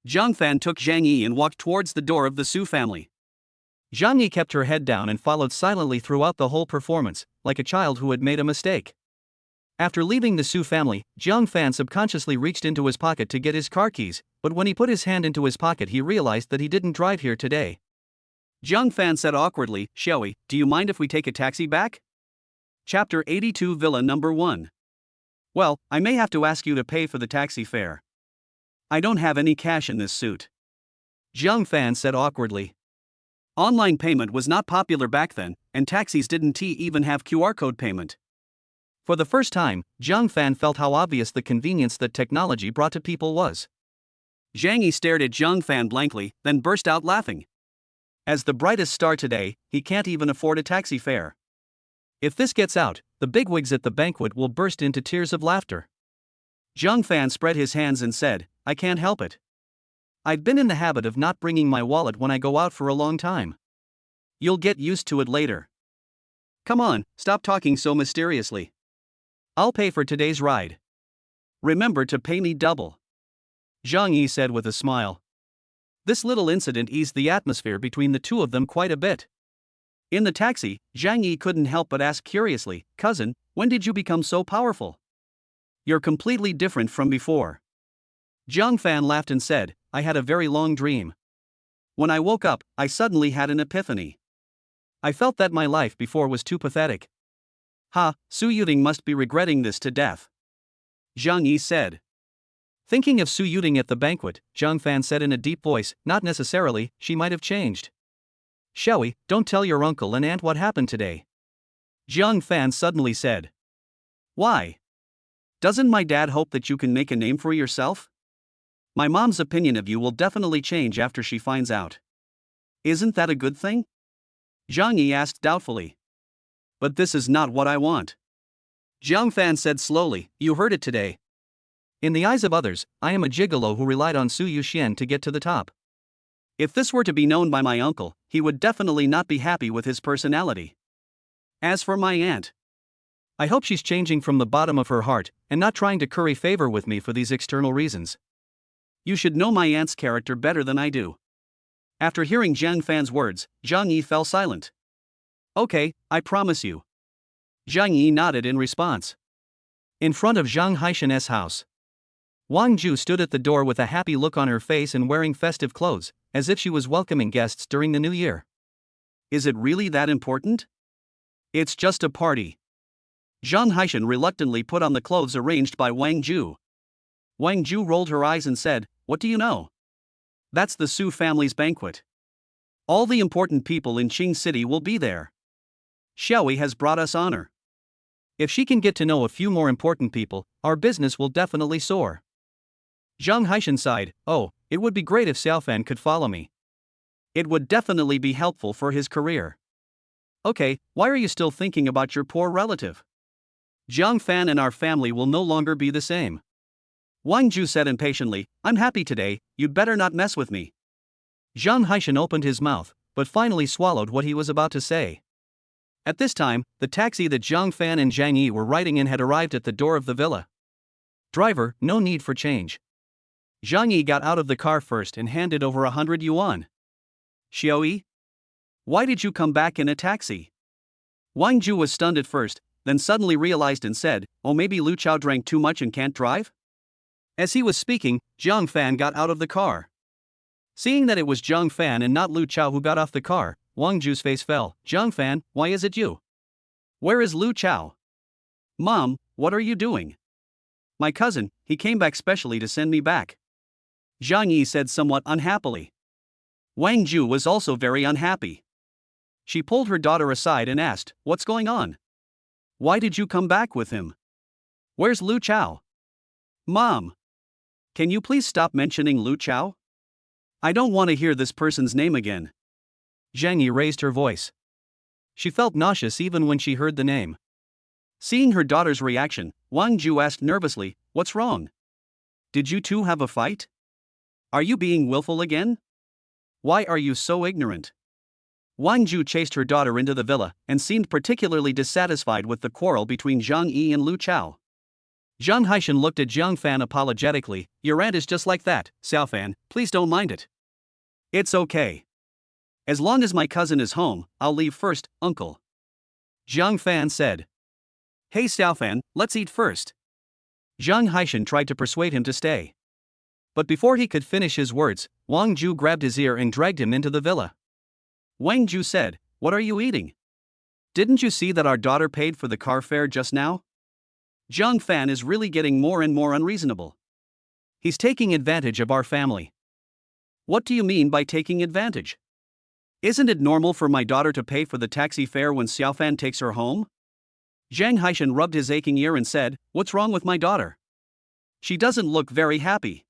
Jiang Fan took Zhang Yi and walked towards the door of the Su family. Zhang Yi kept her head down and followed silently throughout the whole performance, like a child who had made a mistake. After leaving the Su family, Jiang Fan subconsciously reached into his pocket to get his car keys, but when he put his hand into his pocket he realized that he didn't drive here today. Jiang Fan said awkwardly, "Xiaoyi, do you mind if we take a taxi back?" Chapter 82 Villa Number 1. "Well, I may have to ask you to pay for the taxi fare. I don't have any cash in this suit." Jiang Fan said awkwardly. Online payment was not popular back then, and taxis didn't even have QR code payment. For the first time, Jiang Fan felt how obvious the convenience that technology brought to people was. Zhang Yi stared at Jiang Fan blankly, then burst out laughing. As the brightest star today, he can't even afford a taxi fare. If this gets out, the bigwigs at the banquet will burst into tears of laughter. Jiang Fan spread his hands and said, "I can't help it. I've been in the habit of not bringing my wallet when I go out for a long time. You'll get used to it later. Come on, stop talking so mysteriously. I'll pay for today's ride. Remember to pay me double." Zhang Yi said with a smile. This little incident eased the atmosphere between the two of them quite a bit. In the taxi, Zhang Yi couldn't help but ask curiously, "Cousin, when did you become so powerful? You're completely different from before." Jiang Fan laughed and said, "I had a very long dream. When I woke up, I suddenly had an epiphany. I felt that my life before was too pathetic." "Ha, Su Yuting must be regretting this to death," Zhang Yi said. Thinking of Su Yuting at the banquet, Zhang Fan said in a deep voice, not necessarily, she might have changed. Shall we, don't tell your uncle and aunt what happened today. Zhang Fan suddenly said. Why? Doesn't my dad hope that you can make a name for yourself? My mom's opinion of you will definitely change after she finds out. Isn't that a good thing? Zhang Yi asked doubtfully. But this is not what I want. Zhang Fan said slowly, you heard it today. In the eyes of others, I am a gigolo who relied on Su Yuxian to get to the top. If this were to be known by my uncle, he would definitely not be happy with his personality. As for my aunt, I hope she's changing from the bottom of her heart and not trying to curry favor with me for these external reasons. You should know my aunt's character better than I do. After hearing Zhang Fan's words, Zhang Yi fell silent. Okay, I promise you. Zhang Yi nodded in response. In front of Zhang Haishan's house, Wang Ju stood at the door with a happy look on her face and wearing festive clothes, as if she was welcoming guests during the new year. Is it really that important? It's just a party. Zhang Haishan reluctantly put on the clothes arranged by Wang Ju. Wang Ju rolled her eyes and said, what do you know? That's the Su family's banquet. All the important people in Qing City will be there. Xiaowei has brought us honor. If she can get to know a few more important people, our business will definitely soar. Zhang Haishan sighed, oh, it would be great if Xiaofan could follow me. It would definitely be helpful for his career. Okay, why are you still thinking about your poor relative? Zhang Fan and our family will no longer be the same. Wang Ju said impatiently, I'm happy today, you'd better not mess with me. Zhang Haishan opened his mouth, but finally swallowed what he was about to say. At this time, the taxi that Zhang Fan and Zhang Yi were riding in had arrived at the door of the villa. Driver, no need for change. Zhang Yi got out of the car first and handed over 100 yuan. Xiaoyi? Why did you come back in a taxi? Wang Ju was stunned at first, then suddenly realized and said, oh, maybe Lu Chao drank too much and can't drive? As he was speaking, Zhang Fan got out of the car. Seeing that it was Zhang Fan and not Lu Chao who got off the car, Wang Ju's face fell. Zhang Fan, why is it you? Where is Lu Chao? Mom, what are you doing? My cousin, he came back specially to send me back. Zhang Yi said somewhat unhappily. Wang Ju was also very unhappy. She pulled her daughter aside and asked, what's going on? Why did you come back with him? Where's Lu Chao? Mom, can you please stop mentioning Lu Chao? I don't want to hear this person's name again. Zhang Yi raised her voice. She felt nauseous even when she heard the name. Seeing her daughter's reaction, Wang Ju asked nervously, what's wrong? Did you two have a fight? Are you being willful again? Why are you so ignorant? Wang Ju chased her daughter into the villa and seemed particularly dissatisfied with the quarrel between Zhang Yi and Lu Chao. Zhang Haishan looked at Zhang Fan apologetically, your aunt is just like that, Xiaofan, please don't mind it. It's okay. As long as my cousin is home, I'll leave first, uncle. Zhang Fan said. Hey Xiaofan, let's eat first. Zhang Haishan tried to persuade him to stay. But before he could finish his words, Wang Ju grabbed his ear and dragged him into the villa. Wang Ju said, what are you eating? Didn't you see that our daughter paid for the car fare just now? Zhang Fan is really getting more and more unreasonable. He's taking advantage of our family. What do you mean by taking advantage? Isn't it normal for my daughter to pay for the taxi fare when Xiaofan takes her home? Zhang Haishan rubbed his aching ear and said, what's wrong with my daughter? She doesn't look very happy.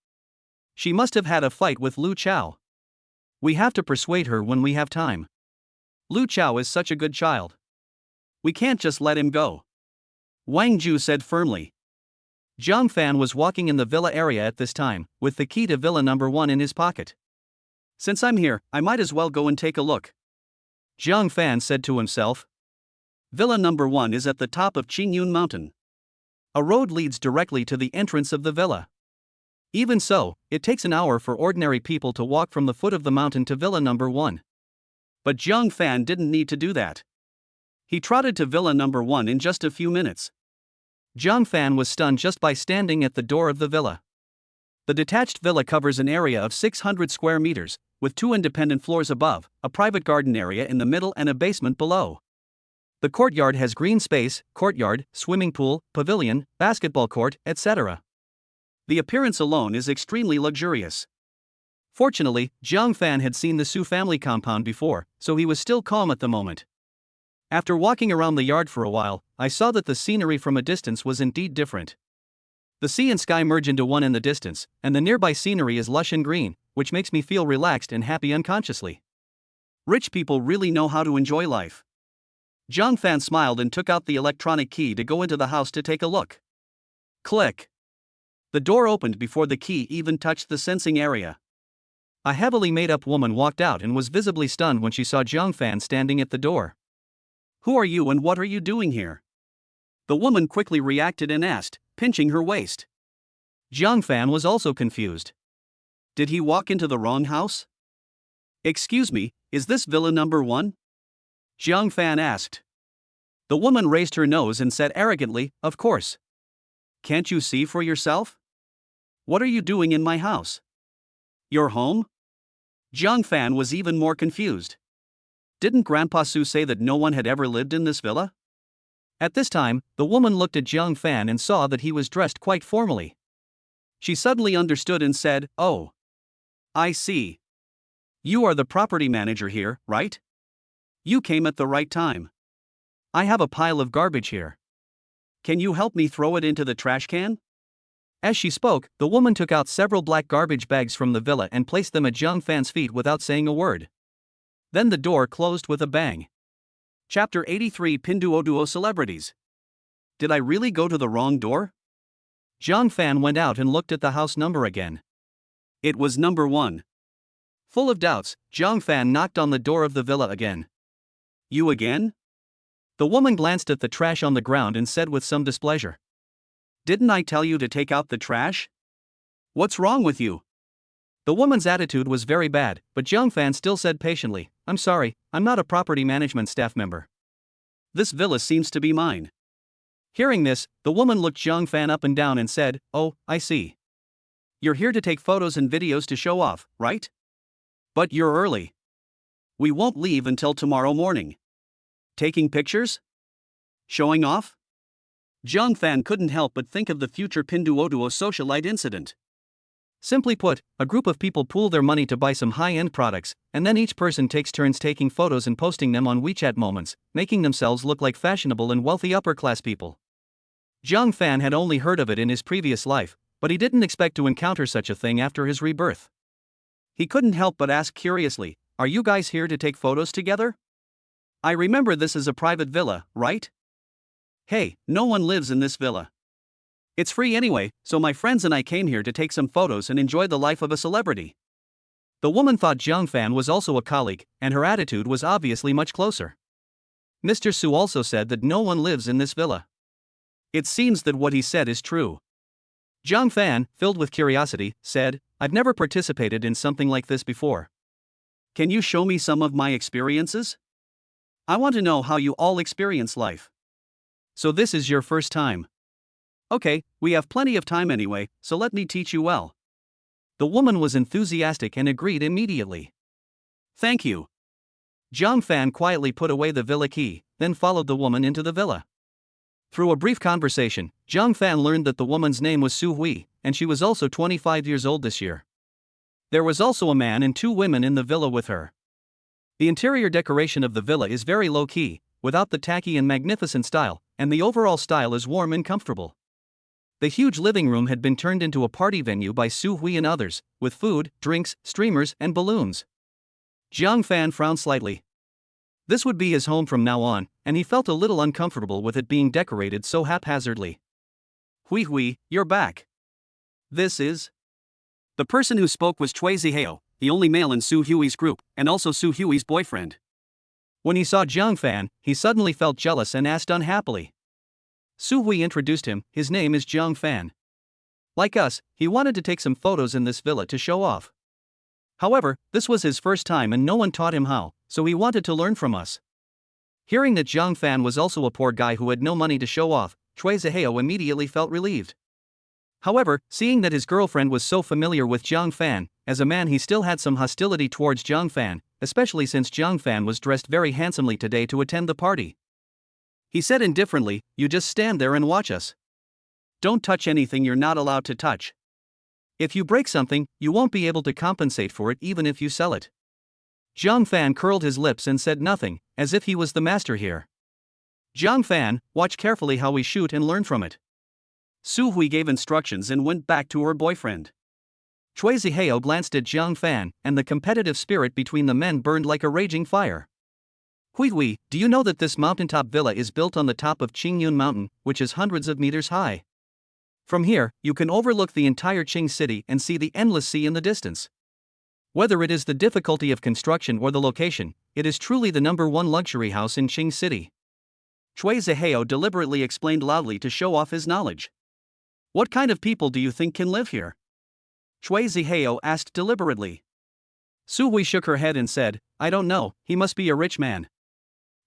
She must have had a fight with Lu Chao. We have to persuade her when we have time. Lu Chao is such a good child. We can't just let him go. Wang Ju said firmly. Zhang Fan was walking in the villa area at this time, with the key to villa number 1 in his pocket. Since I'm here, I might as well go and take a look. Zhang Fan said to himself. Villa number 1 is at the top of Qingyun Mountain. A road leads directly to the entrance of the villa. Even so, it takes an hour for ordinary people to walk from the foot of the mountain to villa number 1. But Zhang Fan didn't need to do that. He trotted to villa number 1 in just a few minutes. Zhang Fan was stunned just by standing at the door of the villa. The detached villa covers an area of 600 square meters, with 2 independent floors above, a private garden area in the middle and a basement below. The courtyard has green space, courtyard, swimming pool, pavilion, basketball court, etc. The appearance alone is extremely luxurious. Fortunately, Jiang Fan had seen the Su family compound before, so he was still calm at the moment. After walking around the yard for a while, I saw that the scenery from a distance was indeed different. The sea and sky merge into one in the distance, and the nearby scenery is lush and green, which makes me feel relaxed and happy unconsciously. Rich people really know how to enjoy life. Jiang Fan smiled and took out the electronic key to go into the house to take a look. Click. The door opened before the key even touched the sensing area. A heavily made-up woman walked out and was visibly stunned when she saw Jiang Fan standing at the door. "Who are you and what are you doing here?" The woman quickly reacted and asked, pinching her waist. Jiang Fan was also confused. Did he walk into the wrong house? "Excuse me, is this villa number 1? Jiang Fan asked. The woman raised her nose and said arrogantly, "Of course. Can't you see for yourself? What are you doing in my house? Your home?" Jiang Fan was even more confused. Didn't Grandpa Su say that no one had ever lived in this villa? At this time, the woman looked at Jiang Fan and saw that he was dressed quite formally. She suddenly understood and said, "Oh. I see. You are the property manager here, right? You came at the right time. I have a pile of garbage here. Can you help me throw it into the trash can?" As she spoke, the woman took out several black garbage bags from the villa and placed them at Jiang Fan's feet without saying a word. Then the door closed with a bang. Chapter 83 Pinduoduo Celebrities. Did I really go to the wrong door? Jiang Fan went out and looked at the house number again. It was number 1. Full of doubts, Jiang Fan knocked on the door of the villa again. "You again?" The woman glanced at the trash on the ground and said with some displeasure. "Didn't I tell you to take out the trash? What's wrong with you?" The woman's attitude was very bad, but Jiang Fan still said patiently, "I'm sorry, I'm not a property management staff member. This villa seems to be mine." Hearing this, the woman looked Jiang Fan up and down and said, "Oh, I see. You're here to take photos and videos to show off, right? But you're early. We won't leave until tomorrow morning. Taking pictures? Showing off?" Jiang Fan couldn't help but think of the future Pinduoduo socialite incident. Simply put, a group of people pool their money to buy some high-end products, and then each person takes turns taking photos and posting them on WeChat Moments, making themselves look like fashionable and wealthy upper-class people. Jiang Fan had only heard of it in his previous life, but he didn't expect to encounter such a thing after his rebirth. He couldn't help but ask curiously, "Are you guys here to take photos together? I remember this is a private villa, right? Hey, no one lives in this villa. It's free anyway, so my friends and I came here to take some photos and enjoy the life of a celebrity." The woman thought Jiang Fan was also a colleague, and her attitude was obviously much closer. Mr. Su also said that no one lives in this villa. It seems that what he said is true. Jiang Fan, filled with curiosity, said, "I've never participated in something like this before. Can you show me some of my experiences? I want to know how you all experience life. So this is your first time. Okay, we have plenty of time anyway, so let me teach you well." The woman was enthusiastic and agreed immediately. "Thank you." Jiang Fan quietly put away the villa key, then followed the woman into the villa. Through a brief conversation, Jiang Fan learned that the woman's name was Su Hui, and she was also 25 years old this year. There was also a man and 2 women in the villa with her. The interior decoration of the villa is very low-key, without the tacky and magnificent style, and the overall style is warm and comfortable. The huge living room had been turned into a party venue by Su Hui and others, with food, drinks, streamers, and balloons. Jiang Fan frowned slightly. This would be his home from now on, and he felt a little uncomfortable with it being decorated so haphazardly. "Hui, you're back. This is..." The person who spoke was Chui Zihao, the only male in Su Hui's group, and also Su Hui's boyfriend. When he saw Jiang Fan, he suddenly felt jealous and asked unhappily. Su Hui introduced him, his name is Jiang Fan. Like us, he wanted to take some photos in this villa to show off. However, this was his first time and no one taught him how, so he wanted to learn from us. Hearing that Jiang Fan was also a poor guy who had no money to show off, Chui Zihao immediately felt relieved. However, seeing that his girlfriend was so familiar with Jiang Fan, as a man he still had some hostility towards Jiang Fan, especially since Jiang Fan was dressed very handsomely today to attend the party. He said indifferently, "You just stand there and watch us. Don't touch anything you're not allowed to touch. If you break something, you won't be able to compensate for it even if you sell it. Jiang Fan curled his lips and said nothing, as if he was the master here. Jiang Fan, watch carefully how we shoot and learn from it. Su Hui gave instructions and went back to her boyfriend. Cui Zihao glanced at Jiang Fan, and the competitive spirit between the men burned like a raging fire. Hui Hui, do you know that this mountaintop villa is built on the top of Qingyun Mountain, which is hundreds of meters high? From here, you can overlook the entire Qing city and see the endless sea in the distance. Whether it is the difficulty of construction or the location, it is truly the #1 luxury house in Qing City. Cui Zihao deliberately explained loudly to show off his knowledge. What kind of people do you think can live here? Cui Zihao asked deliberately. Su Hui shook her head and said, I don't know, he must be a rich man.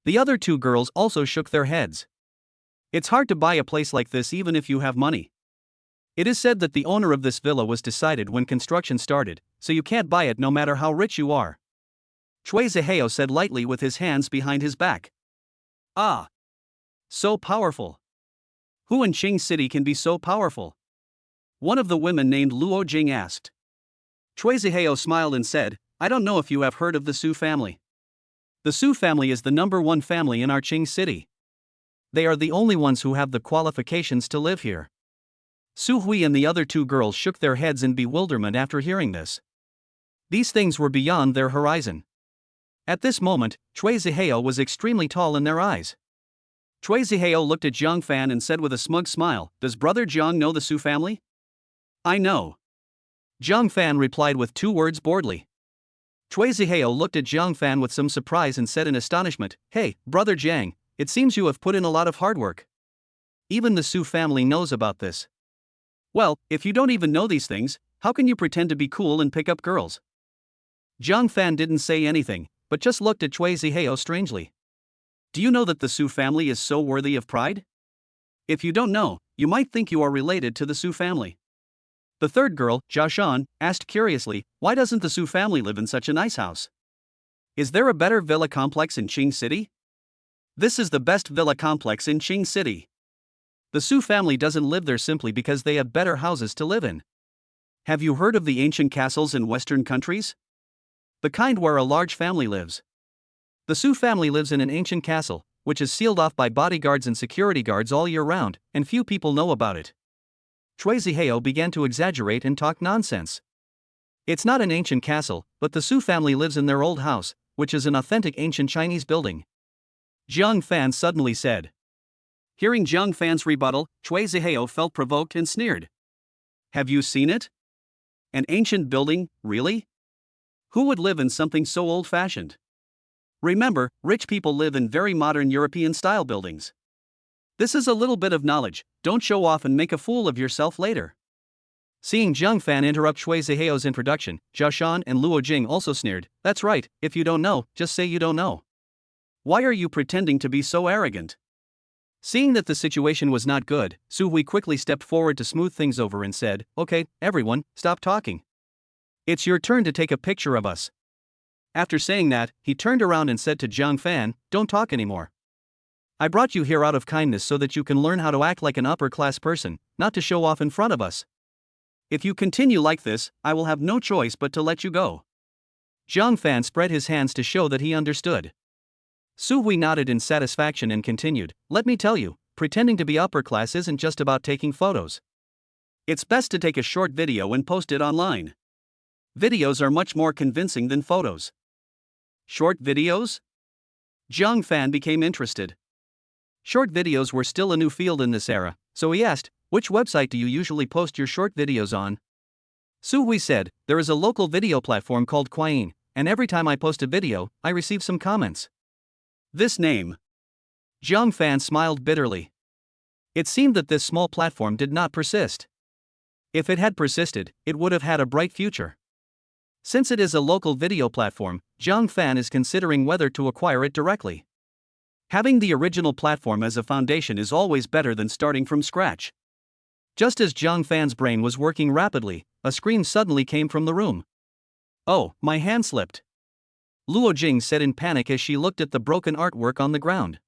The other two girls also shook their heads. It's hard to buy a place like this even if you have money. It is said that the owner of this villa was decided when construction started, so you can't buy it no matter how rich you are. Cui Zihao said lightly with his hands behind his back. Ah! So powerful. Who in Qing City can be so powerful? One of the women named Luo Jing asked. Cui Zihao smiled and said, I don't know if you have heard of the Su family. The Su family is the #1 family in our Qing City. They are the only ones who have the qualifications to live here. Su Hui and the other two girls shook their heads in bewilderment after hearing this. These things were beyond their horizon. At this moment, Cui Zihao was extremely tall in their eyes. Cui Zihao looked at Jiang Fan and said with a smug smile, Does brother Jiang know the Su family? I know. Jiang Fan replied with 2 words boredly. Cui Zihao looked at Jiang Fan with some surprise and said in astonishment, Hey, brother Jiang, it seems you have put in a lot of hard work. Even the Su family knows about this. Well, if you don't even know these things, how can you pretend to be cool and pick up girls? Jiang Fan didn't say anything, but just looked at Cui Zihao strangely. Do you know that the Su family is so worthy of pride? If you don't know, you might think you are related to the Su family. The third girl, Jia Shan, asked curiously, Why doesn't the Su family live in such a nice house? Is there a better villa complex in Qing City? This is the best villa complex in Qing City. The Su family doesn't live there simply because they have better houses to live in. Have you heard of the ancient castles in Western countries? The kind where a large family lives. The Su family lives in an ancient castle, which is sealed off by bodyguards and security guards all year round, and few people know about it. Cui Zihao began to exaggerate and talk nonsense. It's not an ancient castle, but the Su family lives in their old house, which is an authentic ancient Chinese building. Jiang Fan suddenly said. Hearing Jiang Fan's rebuttal, Cui Zihao felt provoked and sneered. Have you seen it? An ancient building, really? Who would live in something so old-fashioned? Remember, rich people live in very modern European-style buildings. This is a little bit of knowledge, don't show off and make a fool of yourself later. Seeing Jiang Fan interrupt Cui Zihao's introduction, Jia Shan and Luo Jing also sneered, That's right, if you don't know, just say you don't know. Why are you pretending to be so arrogant? Seeing that the situation was not good, Su Hui quickly stepped forward to smooth things over and said, Okay, everyone, stop talking. It's your turn to take a picture of us. After saying that, he turned around and said to Jiang Fan, Don't talk anymore. I brought you here out of kindness so that you can learn how to act like an upper-class person, not to show off in front of us. If you continue like this, I will have no choice but to let you go. Jiang Fan spread his hands to show that he understood. Su Hui nodded in satisfaction and continued, Let me tell you, pretending to be upper-class isn't just about taking photos. It's best to take a short video and post it online. Videos are much more convincing than photos. Short videos? Jiang Fan became interested. Short videos were still a new field in this era, so he asked, Which website do you usually post your short videos on? Su Hui said, There is a local video platform called Quyin, and every time I post a video, I receive some comments. This name. Jiang Fan smiled bitterly. It seemed that this small platform did not persist. If it had persisted, it would have had a bright future. Since it is a local video platform, Jiang Fan is considering whether to acquire it directly. Having the original platform as a foundation is always better than starting from scratch. Just as Jiang Fan's brain was working rapidly, a scream suddenly came from the room. Oh, my hand slipped. Luo Jing said in panic as she looked at the broken artwork on the ground.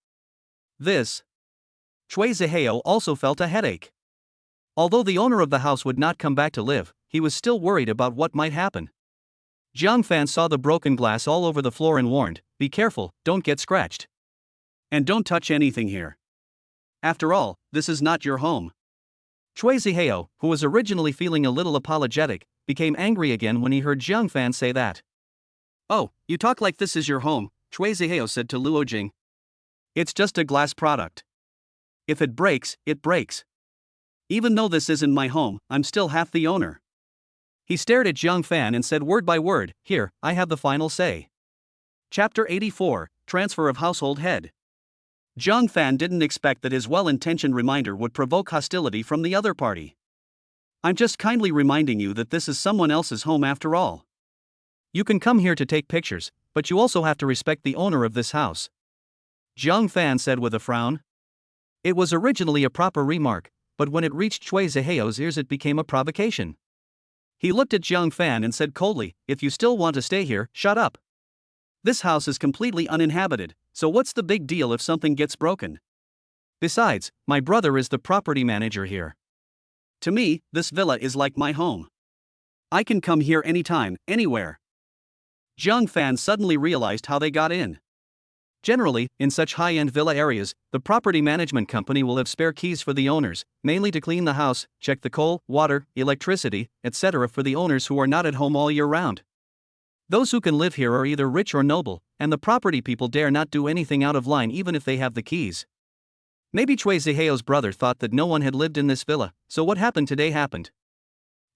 This. Cui Zihao also felt a headache. Although the owner of the house would not come back to live, he was still worried about what might happen. Jiang Fan saw the broken glass all over the floor and warned, "Be careful, don't get scratched. And don't touch anything here. After all, this is not your home." Chui Zihao, who was originally feeling a little apologetic, became angry again when he heard Jiang Fan say that. "Oh, you talk like this is your home," Chui Zihao said to Luo Jing. "It's just a glass product. If it breaks, it breaks. Even though this isn't my home, I'm still half the owner." He stared at Jiang Fan and said word by word, "Here, I have the final say." Chapter 84, Transfer of Household Head. Jiang Fan didn't expect that his well-intentioned reminder would provoke hostility from the other party. "I'm just kindly reminding you that this is someone else's home after all. You can come here to take pictures, but you also have to respect the owner of this house," Jiang Fan said with a frown. It was originally a proper remark, but when it reached Chui Zihao's ears it became a provocation. He looked at Jiang Fan and said coldly, "If you still want to stay here, shut up. This house is completely uninhabited, so what's the big deal if something gets broken? Besides, my brother is the property manager here. To me, this villa is like my home. I can come here anytime, anywhere." Jiang Fan suddenly realized how they got in. Generally, in such high-end villa areas, the property management company will have spare keys for the owners, mainly to clean the house, check the coal, water, electricity, etc. for the owners who are not at home all year round. Those who can live here are either rich or noble, and the property people dare not do anything out of line even if they have the keys. Maybe Chui Zihao's brother thought that no one had lived in this villa, so what happened today happened.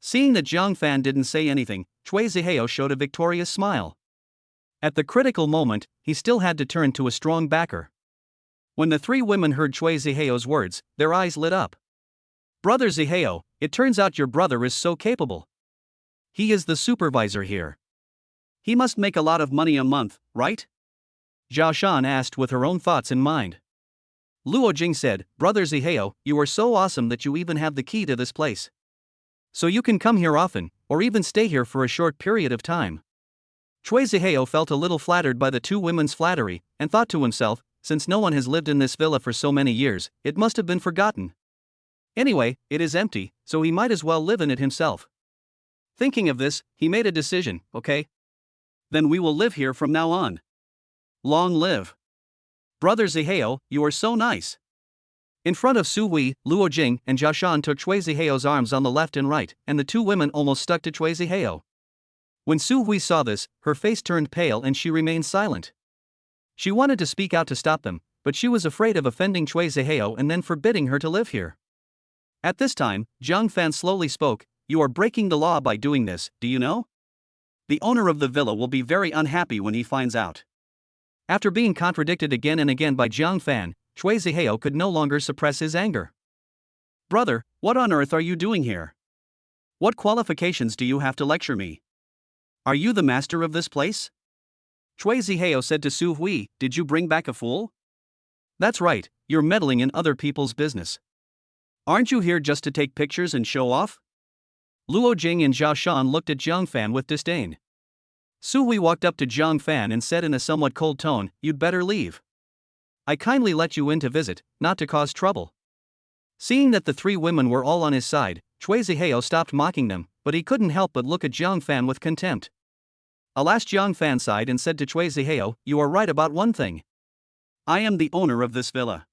Seeing that Jiang Fan didn't say anything, Chui Zihao showed a victorious smile. At the critical moment, he still had to turn to a strong backer. When the three women heard Chui Zihao's words, their eyes lit up. "Brother Zihao, it turns out your brother is so capable. He is the supervisor here. He must make a lot of money a month, right?" Zhao Shan asked with her own thoughts in mind. Luo Jing said, "Brother Zihao, you are so awesome that you even have the key to this place. So you can come here often, or even stay here for a short period of time." Chui Zihao felt a little flattered by the two women's flattery, and thought to himself, since no one has lived in this villa for so many years, it must have been forgotten. Anyway, it is empty, so he might as well live in it himself. Thinking of this, he made a decision, "Okay. Then we will live here from now on. Long live. Brother Zihao, you are so nice." In front of Su Hui, Luo Jing and Zhao Shan took Chui Zihao's arms on the left and right, and the two women almost stuck to Chui Zihao. When Su Hui saw this, her face turned pale and she remained silent. She wanted to speak out to stop them, but she was afraid of offending Chui Zihao and then forbidding her to live here. At this time, Jiang Fan slowly spoke, "You are breaking the law by doing this, do you know? The owner of the villa will be very unhappy when he finds out." After being contradicted again and again by Jiang Fan, Chui Zihao could no longer suppress his anger. "Brother, what on earth are you doing here? What qualifications do you have to lecture me? Are you the master of this place?" Chui Zihao said to Su Hui, "Did you bring back a fool? That's right, you're meddling in other people's business. Aren't you here just to take pictures and show off?" Luo Jing and Zhao Shan looked at Jiang Fan with disdain. Su Hui walked up to Jiang Fan and said in a somewhat cold tone, "You'd better leave. I kindly let you in to visit, not to cause trouble." Seeing that the three women were all on his side, Chui Zihao stopped mocking them, but he couldn't help but look at Jiang Fan with contempt. Alas, Jiang Fan sighed and said to Chui Zihao, "You are right about one thing. I am the owner of this villa."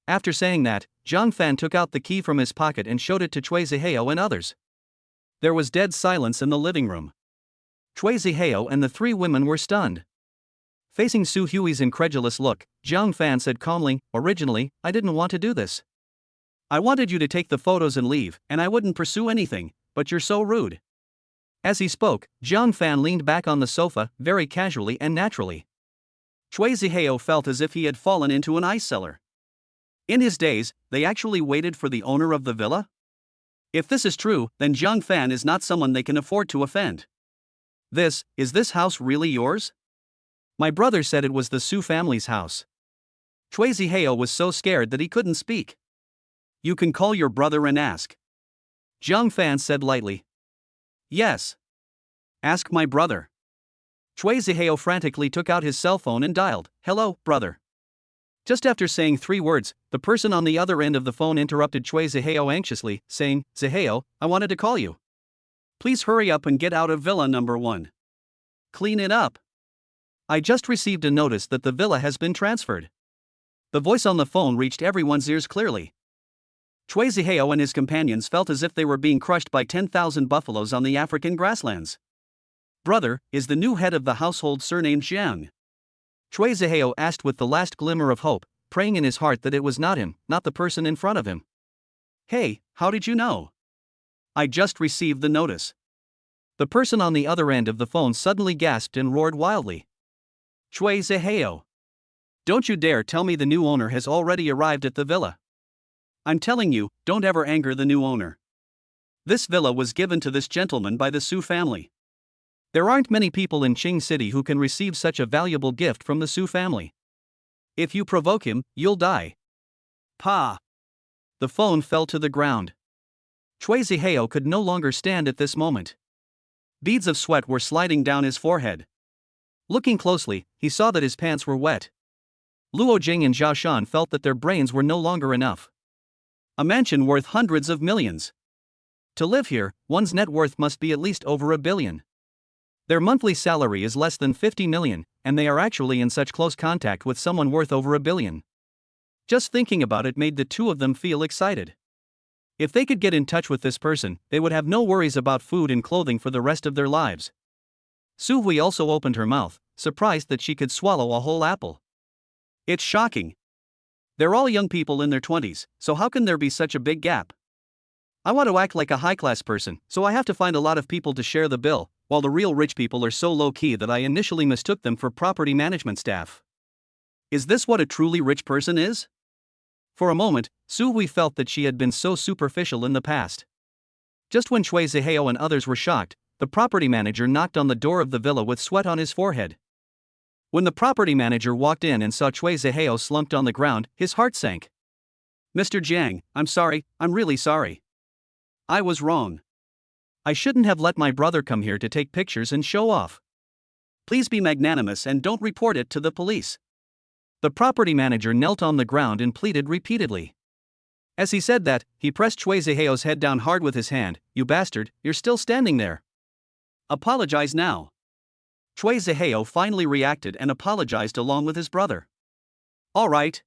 After saying that, Jiang Fan took out the key from his pocket and showed it to Chui Zihao and others. There was dead silence in the living room. Chui Zihao and the three women were stunned. Facing Su Hui's incredulous look, Jiang Fan said calmly, "Originally, I didn't want to do this. I wanted you to take the photos and leave, and I wouldn't pursue anything, but you're so rude." As he spoke, Jiang Fan leaned back on the sofa, very casually and naturally. Chui Zihao felt as if he had fallen into an ice cellar. In his days, they actually waited for the owner of the villa? If this is true, then Jiang Fan is not someone they can afford to offend. Is this house really yours? My brother said it was the Su family's house." Chui Zihao was so scared that he couldn't speak. "You can call your brother and ask," Jiang Fan said lightly. "Yes. Ask my brother." Chui Zihao frantically took out his cell phone and dialed, "Hello, brother." Just after saying 3 words, the person on the other end of the phone interrupted Chui Zihao anxiously, saying, "Zihao, I wanted to call you." Please hurry up and get out of villa number 1. Clean it up. I just received a notice that the villa has been transferred. The voice on the phone reached everyone's ears clearly. Chui Zihao and his companions felt as if they were being crushed by 10,000 buffaloes on the African grasslands. Brother, is the new head of the household surnamed Jiang? Chui Zihao asked with the last glimmer of hope, praying in his heart that it was not him, not the person in front of him. Hey, how did you know? I just received the notice. The person on the other end of the phone suddenly gasped and roared wildly. Chui Zihao. Don't you dare tell me the new owner has already arrived at the villa. I'm telling you, don't ever anger the new owner. This villa was given to this gentleman by the Su family. There aren't many people in Qing City who can receive such a valuable gift from the Su family. If you provoke him, you'll die. Pa! The phone fell to the ground. Chui Zihao could no longer stand at this moment. Beads of sweat were sliding down his forehead. Looking closely, he saw that his pants were wet. Luo Jing and Zhao Shan felt that their brains were no longer enough. A mansion worth hundreds of millions. To live here, one's net worth must be at least over $1 billion. Their monthly salary is less than 50 million, and they are actually in such close contact with someone worth over $1 billion. Just thinking about it made the two of them feel excited. If they could get in touch with this person, they would have no worries about food and clothing for the rest of their lives. Su Hui also opened her mouth, surprised that she could swallow a whole apple. It's shocking. They're all young people in their 20s, so how can there be such a big gap? I want to act like a high-class person, so I have to find a lot of people to share the bill, while the real rich people are so low-key that I initially mistook them for property management staff. Is this what a truly rich person is? For a moment, Su Hui felt that she had been so superficial in the past. Just when Chui Zihao and others were shocked, the property manager knocked on the door of the villa with sweat on his forehead. When the property manager walked in and saw Chui Zihao slumped on the ground, his heart sank. Mr. Jiang, I'm sorry, I'm really sorry. I was wrong. I shouldn't have let my brother come here to take pictures and show off. Please be magnanimous and don't report it to the police. The property manager knelt on the ground and pleaded repeatedly. As he said that, he pressed Chui Zihao's head down hard with his hand. You bastard, you're still standing there. Apologize now. Chui Zihao finally reacted and apologized along with his brother. All right.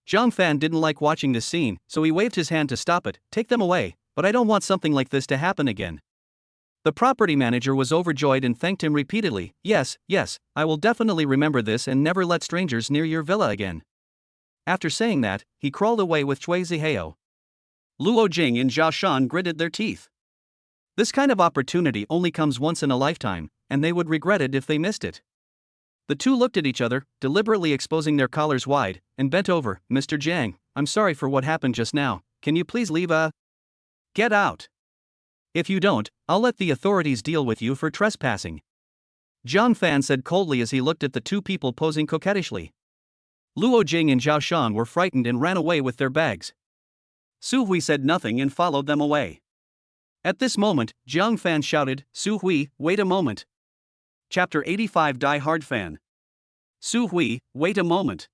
Zhang Fan didn't like watching this scene, so he waved his hand to stop it. Take them away, but I don't want something like this to happen again. The property manager was overjoyed and thanked him repeatedly. Yes, I will definitely remember this and never let strangers near your villa again. After saying that, he crawled away with Chui Zihao. Luo Jing and Zhao Shan gritted their teeth. This kind of opportunity only comes once in a lifetime, and they would regret it if they missed it. The two looked at each other, deliberately exposing their collars wide, and bent over. Mr. Jiang, I'm sorry for what happened just now. Can you please leave? Get out. If you don't, I'll let the authorities deal with you for trespassing. Zhang Fan said coldly as he looked at the two people posing coquettishly. Luo Jing and Zhao Shan were frightened and ran away with their bags. Su Hui said nothing and followed them away. At this moment, Zhang Fan shouted, Su Hui, wait a moment. Chapter 85 Die Hard Fan. Su Hui, wait a moment.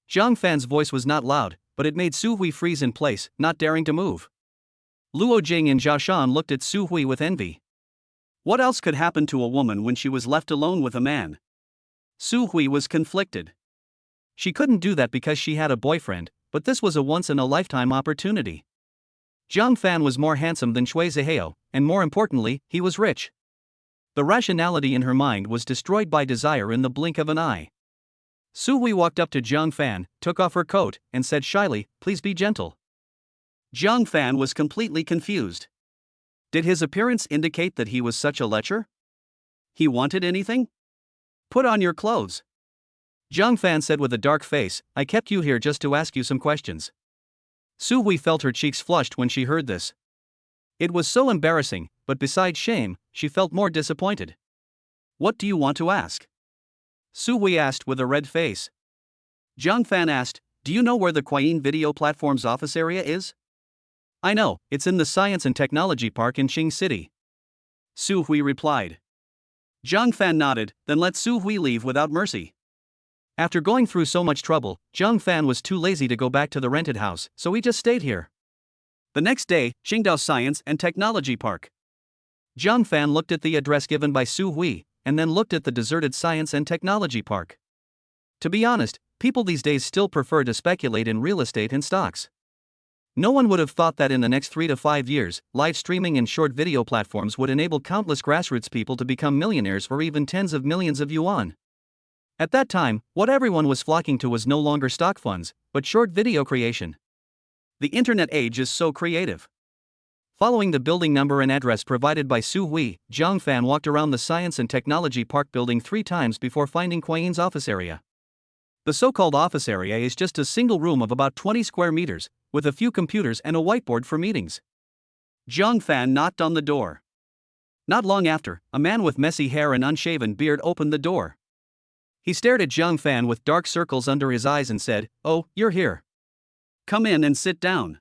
Zhang Fan's voice was not loud, but it made Su Hui freeze in place, not daring to move. Luo Jing and Zhao Shan looked at Su Hui with envy. What else could happen to a woman when she was left alone with a man? Su Hui was conflicted. She couldn't do that because she had a boyfriend, but this was a once-in-a-lifetime opportunity. Zhang Fan was more handsome than Chui Zihao, and more importantly, he was rich. The rationality in her mind was destroyed by desire in the blink of an eye. Su Hui walked up to Zhang Fan, took off her coat, and said shyly, please be gentle. Zhang Fan was completely confused. Did his appearance indicate that he was such a lecher? He wanted anything? Put on your clothes. Zhang Fan said with a dark face, I kept you here just to ask you some questions. Su Hui felt her cheeks flushed when she heard this. It was so embarrassing, but besides shame, she felt more disappointed. What do you want to ask? Su Hui asked with a red face. Zhang Fan asked, do you know where the Kuayin Video Platform's office area is? I know, it's in the Science and Technology Park in Qing City. Su Hui replied. Zhang Fan nodded, then let Su Hui leave without mercy. After going through so much trouble, Zhang Fan was too lazy to go back to the rented house, so he just stayed here. The next day, Qingdao Science and Technology Park. Zhang Fan looked at the address given by Su Hui, and then looked at the deserted science and technology park. To be honest, people these days still prefer to speculate in real estate and stocks. No one would have thought that in the next 3 to 5 years, live streaming and short video platforms would enable countless grassroots people to become millionaires for even tens of millions of yuan. At that time, what everyone was flocking to was no longer stock funds, but short video creation. The internet age is so creative. Following the building number and address provided by Su Hui, Zhang Fan walked around the Science and Technology Park building 3 times before finding Kuai-yin's office area. The so-called office area is just a single room of about 20 square meters, with a few computers and a whiteboard for meetings. Zhang Fan knocked on the door. Not long after, a man with messy hair and unshaven beard opened the door. He stared at Zhang Fan with dark circles under his eyes and said, "Oh, you're here. Come in and sit down."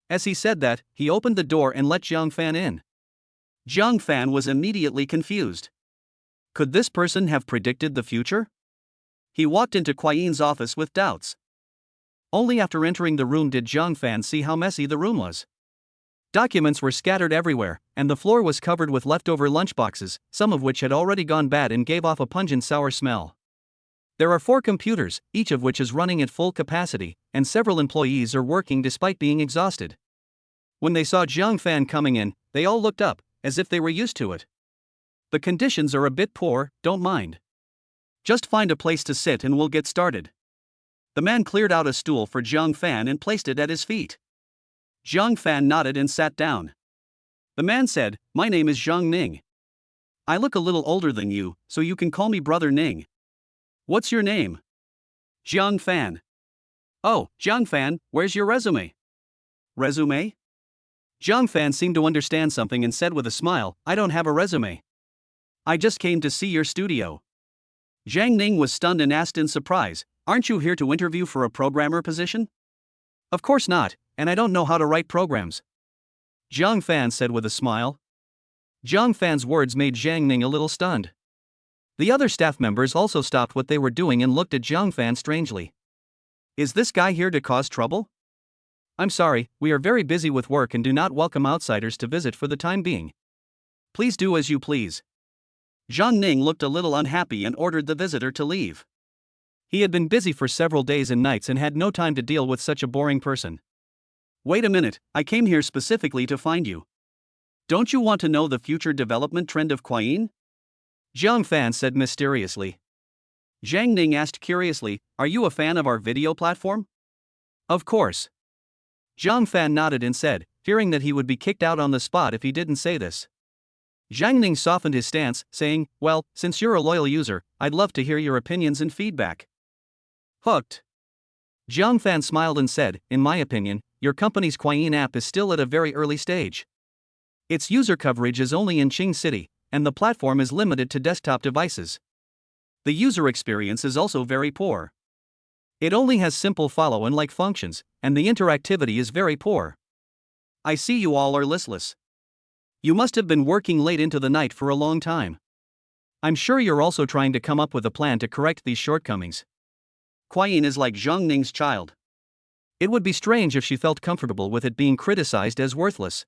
As he said that, he opened the door and let Zhang Fan in. Zhang Fan was immediately confused. Could this person have predicted the future? He walked into Kuai-yin's office with doubts. Only after entering the room did Zhang Fan see how messy the room was. Documents were scattered everywhere, and the floor was covered with leftover lunchboxes, some of which had already gone bad and gave off a pungent sour smell. There are 4 computers, each of which is running at full capacity, and several employees are working despite being exhausted. When they saw Zhang Fan coming in, they all looked up, as if they were used to it. "The conditions are a bit poor, don't mind. Just find a place to sit and we'll get started." The man cleared out a stool for Zhang Fan and placed it at his feet. Zhang Fan nodded and sat down. The man said, "My name is Zhang Ning. I look a little older than you, so you can call me Brother Ning. What's your name?" "Zhang Fan." "Oh, Zhang Fan, where's your resume?" "Resume?" Zhang Fan seemed to understand something and said with a smile, "I don't have a resume. I just came to see your studio." Zhang Ning was stunned and asked in surprise, "Aren't you here to interview for a programmer position?" "Of course not, and I don't know how to write programs," Zhang Fan said with a smile. Zhang Fan's words made Zhang Ning a little stunned. The other staff members also stopped what they were doing and looked at Zhang Fan strangely. "Is this guy here to cause trouble?" "I'm sorry, we are very busy with work and do not welcome outsiders to visit for the time being. Please do as you please." Zhang Ning looked a little unhappy and ordered the visitor to leave. He had been busy for several days and nights and had no time to deal with such a boring person. "Wait a minute, I came here specifically to find you. Don't you want to know the future development trend of Kuai-yin?" Zhang Fan said mysteriously. Zhang Ning asked curiously, "Are you a fan of our video platform?" "Of course." Zhang Fan nodded and said, fearing that he would be kicked out on the spot if he didn't say this. Zhang Ning softened his stance, saying, "Well, since you're a loyal user, I'd love to hear your opinions and feedback." Hooked. Zhang Fan smiled and said, "In my opinion, your company's Kuai-yin app is still at a very early stage. Its user coverage is only in Qing City, and the platform is limited to desktop devices. The user experience is also very poor. It only has simple follow and like functions, and the interactivity is very poor. I see you all are listless. You must have been working late into the night for a long time. I'm sure you're also trying to come up with a plan to correct these shortcomings. Kuai-yin is like Zhang Ning's child. It would be strange if she felt comfortable with it being criticized as worthless."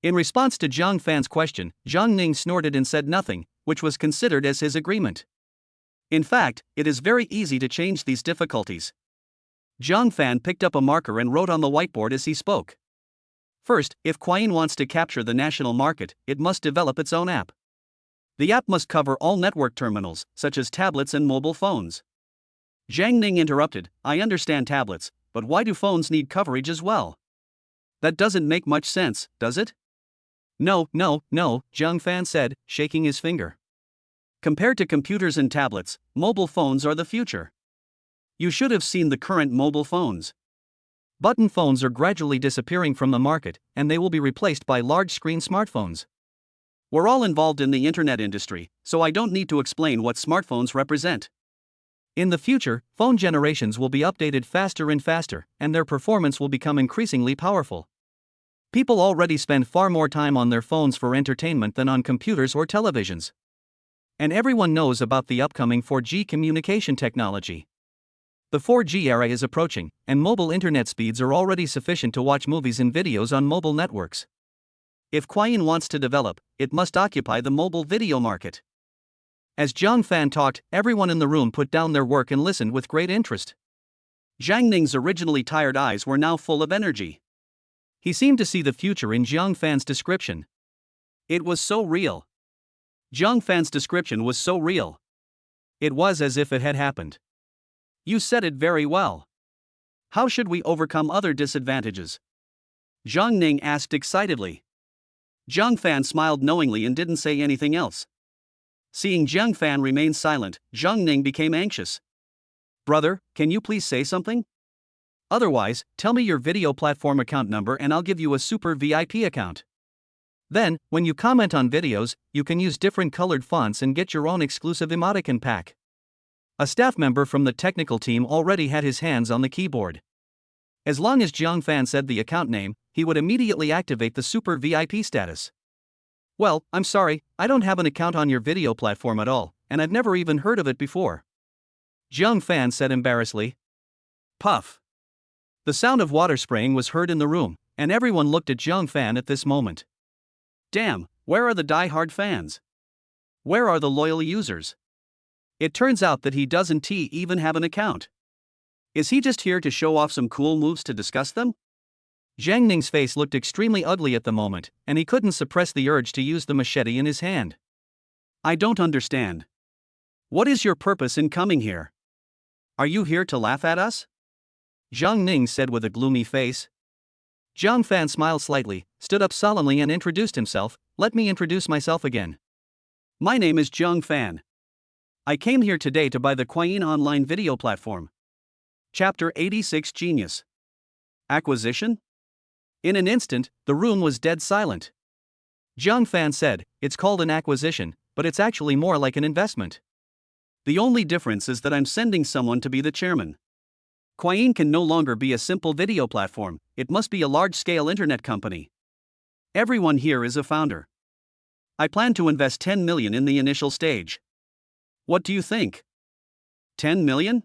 In response to Zhang Fan's question, Zhang Ning snorted and said nothing, which was considered as his agreement. In fact, it is very easy to change these difficulties. Zhang Fan picked up a marker and wrote on the whiteboard as he spoke. First, if Kuai-yin wants to capture the national market, it must develop its own app. The app must cover all network terminals, such as tablets and mobile phones. Zhang Ning interrupted, "I understand tablets, but why do phones need coverage as well? That doesn't make much sense, does it?" No, Zhang Fan said, shaking his finger. "Compared to computers and tablets, mobile phones are the future. You should have seen the current mobile phones. Button phones are gradually disappearing from the market, and they will be replaced by large-screen smartphones. We're all involved in the internet industry, so I don't need to explain what smartphones represent. In the future, phone generations will be updated faster and faster, and their performance will become increasingly powerful. People already spend far more time on their phones for entertainment than on computers or televisions. And everyone knows about the upcoming 4G communication technology. The 4G era is approaching, and mobile internet speeds are already sufficient to watch movies and videos on mobile networks. If Quyen wants to develop, it must occupy the mobile video market. As Zhang Fan talked, everyone in the room put down their work and listened with great interest. Zhang Ning's originally tired eyes were now full of energy. He seemed to see the future in Zhang Fan's description. It was so real. Zhang Fan's description was so real. It was as if it had happened. You said it very well. How should we overcome other disadvantages? Zhang Ning asked excitedly. Zhang Fan smiled knowingly and didn't say anything else. Seeing Zhang Fan remain silent, Zhang Ning became anxious. Brother, can you please say something? Otherwise, tell me your video platform account number and I'll give you a super VIP account. Then, when you comment on videos, you can use different colored fonts and get your own exclusive emoticon pack. A staff member from the technical team already had his hands on the keyboard. As long as Zhang Fan said the account name, he would immediately activate the super VIP status. Well, I'm sorry, I don't have an account on your video platform at all, and I've never even heard of it before. Zhang Fan said embarrassedly. Puff. The sound of water spraying was heard in the room, and everyone looked at Zhang Fan at this moment. Damn, where are the die-hard fans? Where are the loyal users? It turns out that he doesn't even have an account. Is he just here to show off some cool moves to discuss them? Zhang Ning's face looked extremely ugly at the moment, and he couldn't suppress the urge to use the machete in his hand. I don't understand. What is your purpose in coming here? Are you here to laugh at us? Zhang Ning said with a gloomy face. Zhang Fan smiled slightly, stood up solemnly and introduced himself. Let me introduce myself again. My name is Zhang Fan. I came here today to buy the Quyen online video platform. Chapter 86 Genius. Acquisition? In an instant, the room was dead silent. Zhang Fan said, it's called an acquisition, but it's actually more like an investment. The only difference is that I'm sending someone to be the chairman. Quyen can no longer be a simple video platform, it must be a large-scale internet company. Everyone here is a founder. I plan to invest 10 million in the initial stage. What do you think? 10 million?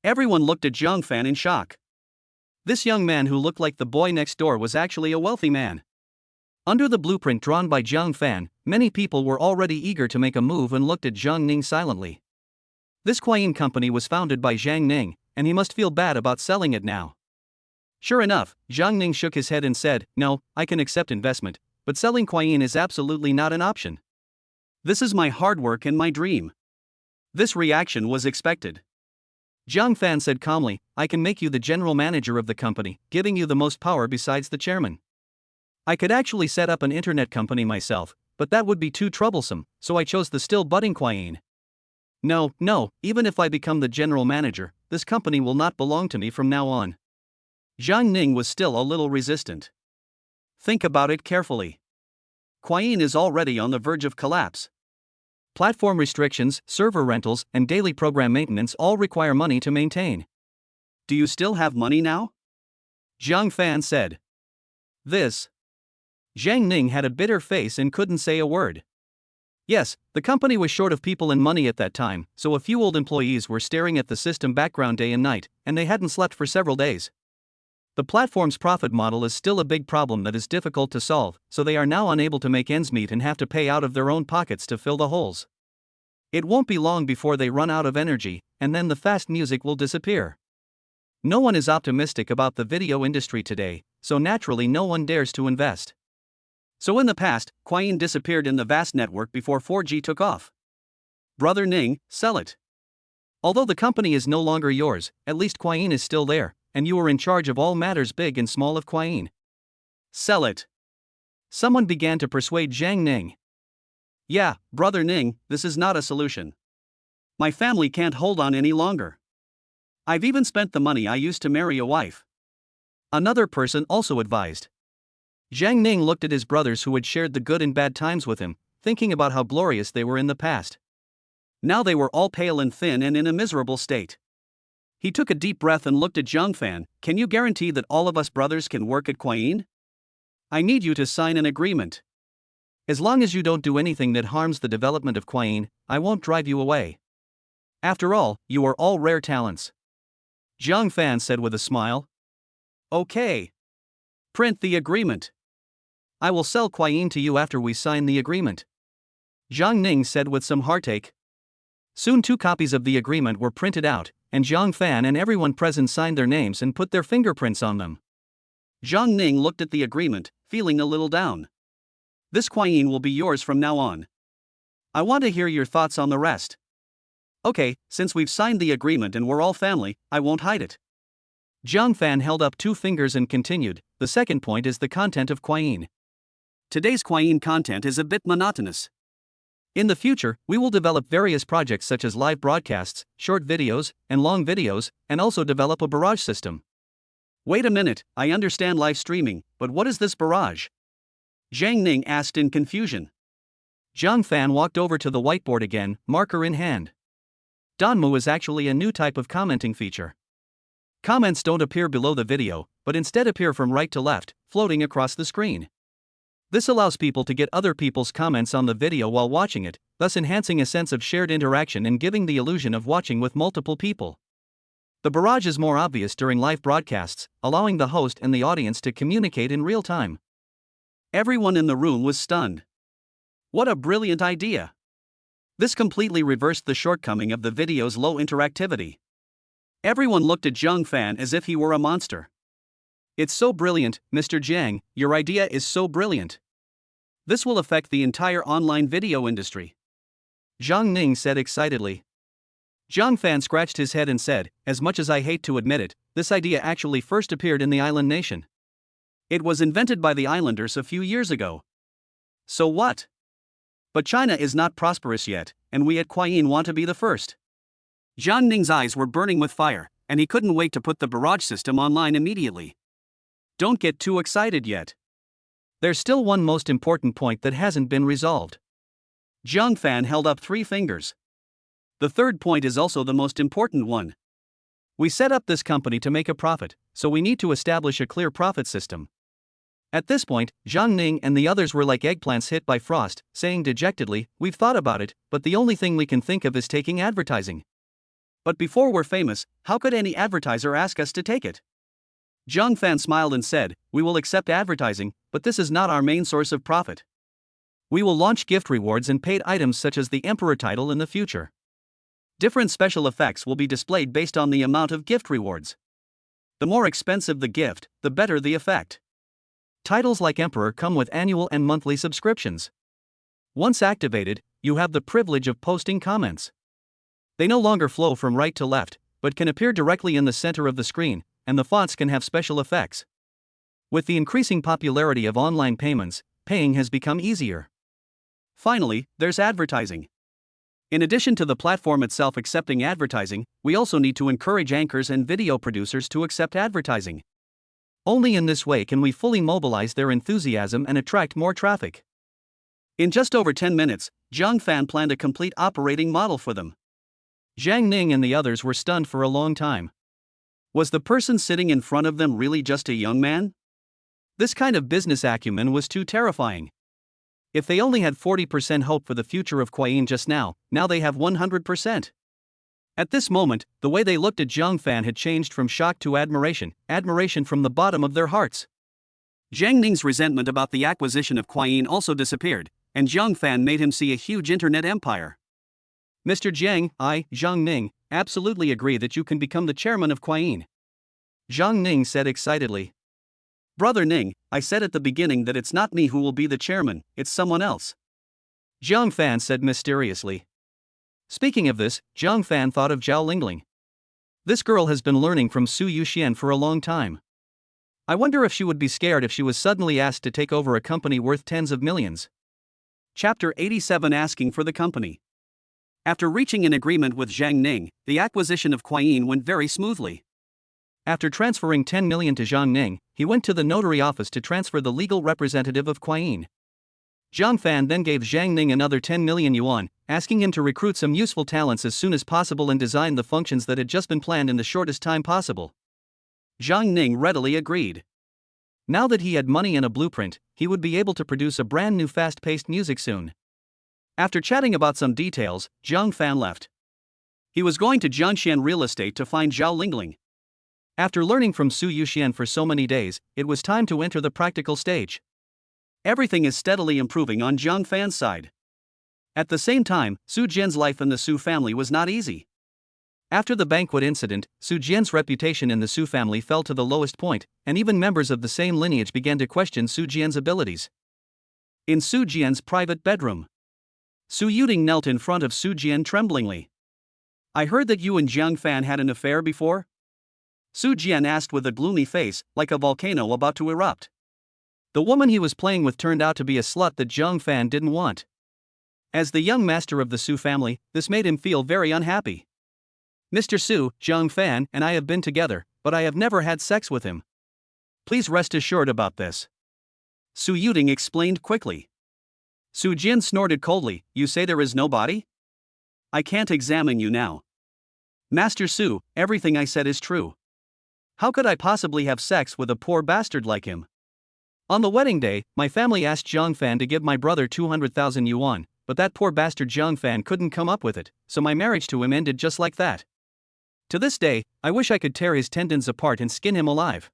Everyone looked at Zhang Fan in shock. This young man who looked like the boy next door was actually a wealthy man. Under the blueprint drawn by Zhang Fan, many people were already eager to make a move and looked at Zhang Ning silently. This Quyen company was founded by Zhang Ning, and he must feel bad about selling it now. Sure enough, Zhang Ning shook his head and said, no, I can accept investment, but selling Quyen is absolutely not an option. This is my hard work and my dream. This reaction was expected. Zhang Fan said calmly, I can make you the general manager of the company, giving you the most power besides the chairman. I could actually set up an internet company myself, but that would be too troublesome, so I chose the still budding Quyen. No, even if I become the general manager, this company will not belong to me from now on. Zhang Ning was still a little resistant. Think about it carefully. Quyen is already on the verge of collapse. Platform restrictions, server rentals, and daily program maintenance all require money to maintain. Do you still have money now? Zhang Fan said. Zhang Ning had a bitter face and couldn't say a word. Yes, the company was short of people and money at that time, so a few old employees were staring at the system background day and night, and they hadn't slept for several days. The platform's profit model is still a big problem that is difficult to solve, so they are now unable to make ends meet and have to pay out of their own pockets to fill the holes. It won't be long before they run out of energy, and then the fast music will disappear. No one is optimistic about the video industry today, so naturally no one dares to invest. So in the past, Quyen disappeared in the vast network before 4G took off. Brother Ning, sell it. Although the company is no longer yours, at least Quyen is still there, and you are in charge of all matters big and small of Quyen. Sell it. Someone began to persuade Zhang Ning. Yeah, Brother Ning, this is not a solution. My family can't hold on any longer. I've even spent the money I used to marry a wife. Another person also advised. Zhang Ning looked at his brothers who had shared the good and bad times with him, thinking about how glorious they were in the past. Now they were all pale and thin and in a miserable state. He took a deep breath and looked at Zhang Fan. Can you guarantee that all of us brothers can work at Quyen? I need you to sign an agreement. As long as you don't do anything that harms the development of Quyen, I won't drive you away. After all, you are all rare talents. Zhang Fan said with a smile. Okay. Print the agreement. I will sell Kuai-yin to you after we sign the agreement," Zhang Ning said with some heartache. Soon 2 copies of the agreement were printed out, and Zhang Fan and everyone present signed their names and put their fingerprints on them. Zhang Ning looked at the agreement, feeling a little down. "This Kuai-yin will be yours from now on. I want to hear your thoughts on the rest." "Okay, since we've signed the agreement and we're all family, I won't hide it." Zhang Fan held up 2 fingers and continued, "The second point is the content of Kuai-yin. Today's Kuai-yin content is a bit monotonous. In the future, we will develop various projects such as live broadcasts, short videos, and long videos, and also develop a barrage system." "Wait a minute, I understand live streaming, but what is this barrage?" Zhang Ning asked in confusion. Zhang Fan walked over to the whiteboard again, marker in hand. Danmu is actually a new type of commenting feature. Comments don't appear below the video, but instead appear from right to left, floating across the screen. This allows people to get other people's comments on the video while watching it, thus enhancing a sense of shared interaction and giving the illusion of watching with multiple people. The barrage is more obvious during live broadcasts, allowing the host and the audience to communicate in real time. Everyone in the room was stunned. What a brilliant idea! This completely reversed the shortcoming of the video's low interactivity. Everyone looked at Zhang Fan as if he were a monster. "It's so brilliant, Mr. Jiang, your idea is so brilliant. This will affect the entire online video industry," Zhang Ning said excitedly. Zhang Fan scratched his head and said, "As much as I hate to admit it, this idea actually first appeared in the island nation. It was invented by the islanders a few years ago. So what? But China is not prosperous yet, and we at Kuai-yin want to be the first." Zhang Ning's eyes were burning with fire, and he couldn't wait to put the barrage system online immediately. "Don't get too excited yet. There's still one most important point that hasn't been resolved." Zhang Fan held up 3 fingers. "The third point is also the most important one. We set up this company to make a profit, so we need to establish a clear profit system." At this point, Zhang Ning and the others were like eggplants hit by frost, saying dejectedly, "We've thought about it, but the only thing we can think of is taking advertising. But before we're famous, how could any advertiser ask us to take it?" Zhang Fan smiled and said, "We will accept advertising, but this is not our main source of profit. We will launch gift rewards and paid items such as the Emperor title in the future. Different special effects will be displayed based on the amount of gift rewards. The more expensive the gift, the better the effect. Titles like Emperor come with annual and monthly subscriptions. Once activated, you have the privilege of posting comments. They no longer flow from right to left, but can appear directly in the center of the screen, and the fonts can have special effects. With the increasing popularity of online payments, paying has become easier. Finally, there's advertising. In addition to the platform itself accepting advertising, we also need to encourage anchors and video producers to accept advertising. Only in this way can we fully mobilize their enthusiasm and attract more traffic." In just over 10 minutes, Zhang Fan planned a complete operating model for them. Zhang Ning and the others were stunned for a long time. Was the person sitting in front of them really just a young man? This kind of business acumen was too terrifying. If they only had 40% hope for the future of Kuai-yin just now they have 100%. At this moment, the way they looked at Zhang Fan had changed from shock to admiration from the bottom of their hearts. Zhang Ning's resentment about the acquisition of Kuai-yin also disappeared, and Zhang Fan made him see a huge internet empire. "Mr. Jiang, I, Zhang Ning, absolutely agree that you can become the chairman of Kuai-yin," Zhang Ning said excitedly. "Brother Ning, I said at the beginning that it's not me who will be the chairman, it's someone else," Zhang Fan said mysteriously. Speaking of this, Zhang Fan thought of Zhao Lingling. This girl has been learning from Su Yuxian for a long time. I wonder if she would be scared if she was suddenly asked to take over a company worth tens of millions. Chapter 87 Asking for the company. After reaching an agreement with Zhang Ning, the acquisition of Kuai-yin went very smoothly. After transferring 10 million to Zhang Ning, he went to the notary office to transfer the legal representative of Kuai-yin. Zhang Fan then gave Zhang Ning another 10 million yuan, asking him to recruit some useful talents as soon as possible and design the functions that had just been planned in the shortest time possible. Zhang Ning readily agreed. Now that he had money and a blueprint, he would be able to produce a brand new fast-paced music soon. After chatting about some details, Zhang Fan left. He was going to Jiangxian Real Estate to find Zhao Lingling. After learning from Su Yuxian for so many days, it was time to enter the practical stage. Everything is steadily improving on Jiang Fan's side. At the same time, Su Jian's life in the Su family was not easy. After the banquet incident, Su Jian's reputation in the Su family fell to the lowest point, and even members of the same lineage began to question Su Jian's abilities. In Su Jian's private bedroom, Su Yuding knelt in front of Su Jian tremblingly. I heard that you and Jiang Fan had an affair before? Su Jian asked with a gloomy face, like a volcano about to erupt. The woman he was playing with turned out to be a slut that Jiang Fan didn't want. As the young master of the Su family, this made him feel very unhappy. Mr. Su, Jiang Fan and I have been together, but I have never had sex with him. Please rest assured about this. Su Yuding explained quickly. Su Jian snorted coldly, you say there is nobody? I can't examine you now. Master Su, everything I said is true. How could I possibly have sex with a poor bastard like him? On the wedding day, my family asked Jiang Fan to give my brother 200,000 yuan, but that poor bastard Jiang Fan couldn't come up with it, so my marriage to him ended just like that. To this day, I wish I could tear his tendons apart and skin him alive.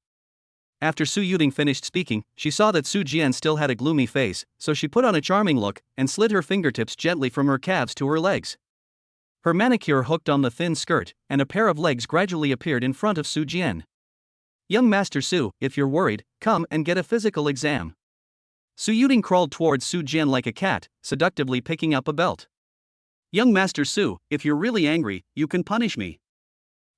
After Su Yuding finished speaking, she saw that Su Jian still had a gloomy face, so she put on a charming look and slid her fingertips gently from her calves to her legs. Her manicure hooked on the thin skirt, and a pair of legs gradually appeared in front of Su Jian. Young Master Su, if you're worried, come and get a physical exam. Su Yuding crawled towards Su Jian like a cat, seductively picking up a belt. Young Master Su, if you're really angry, you can punish me.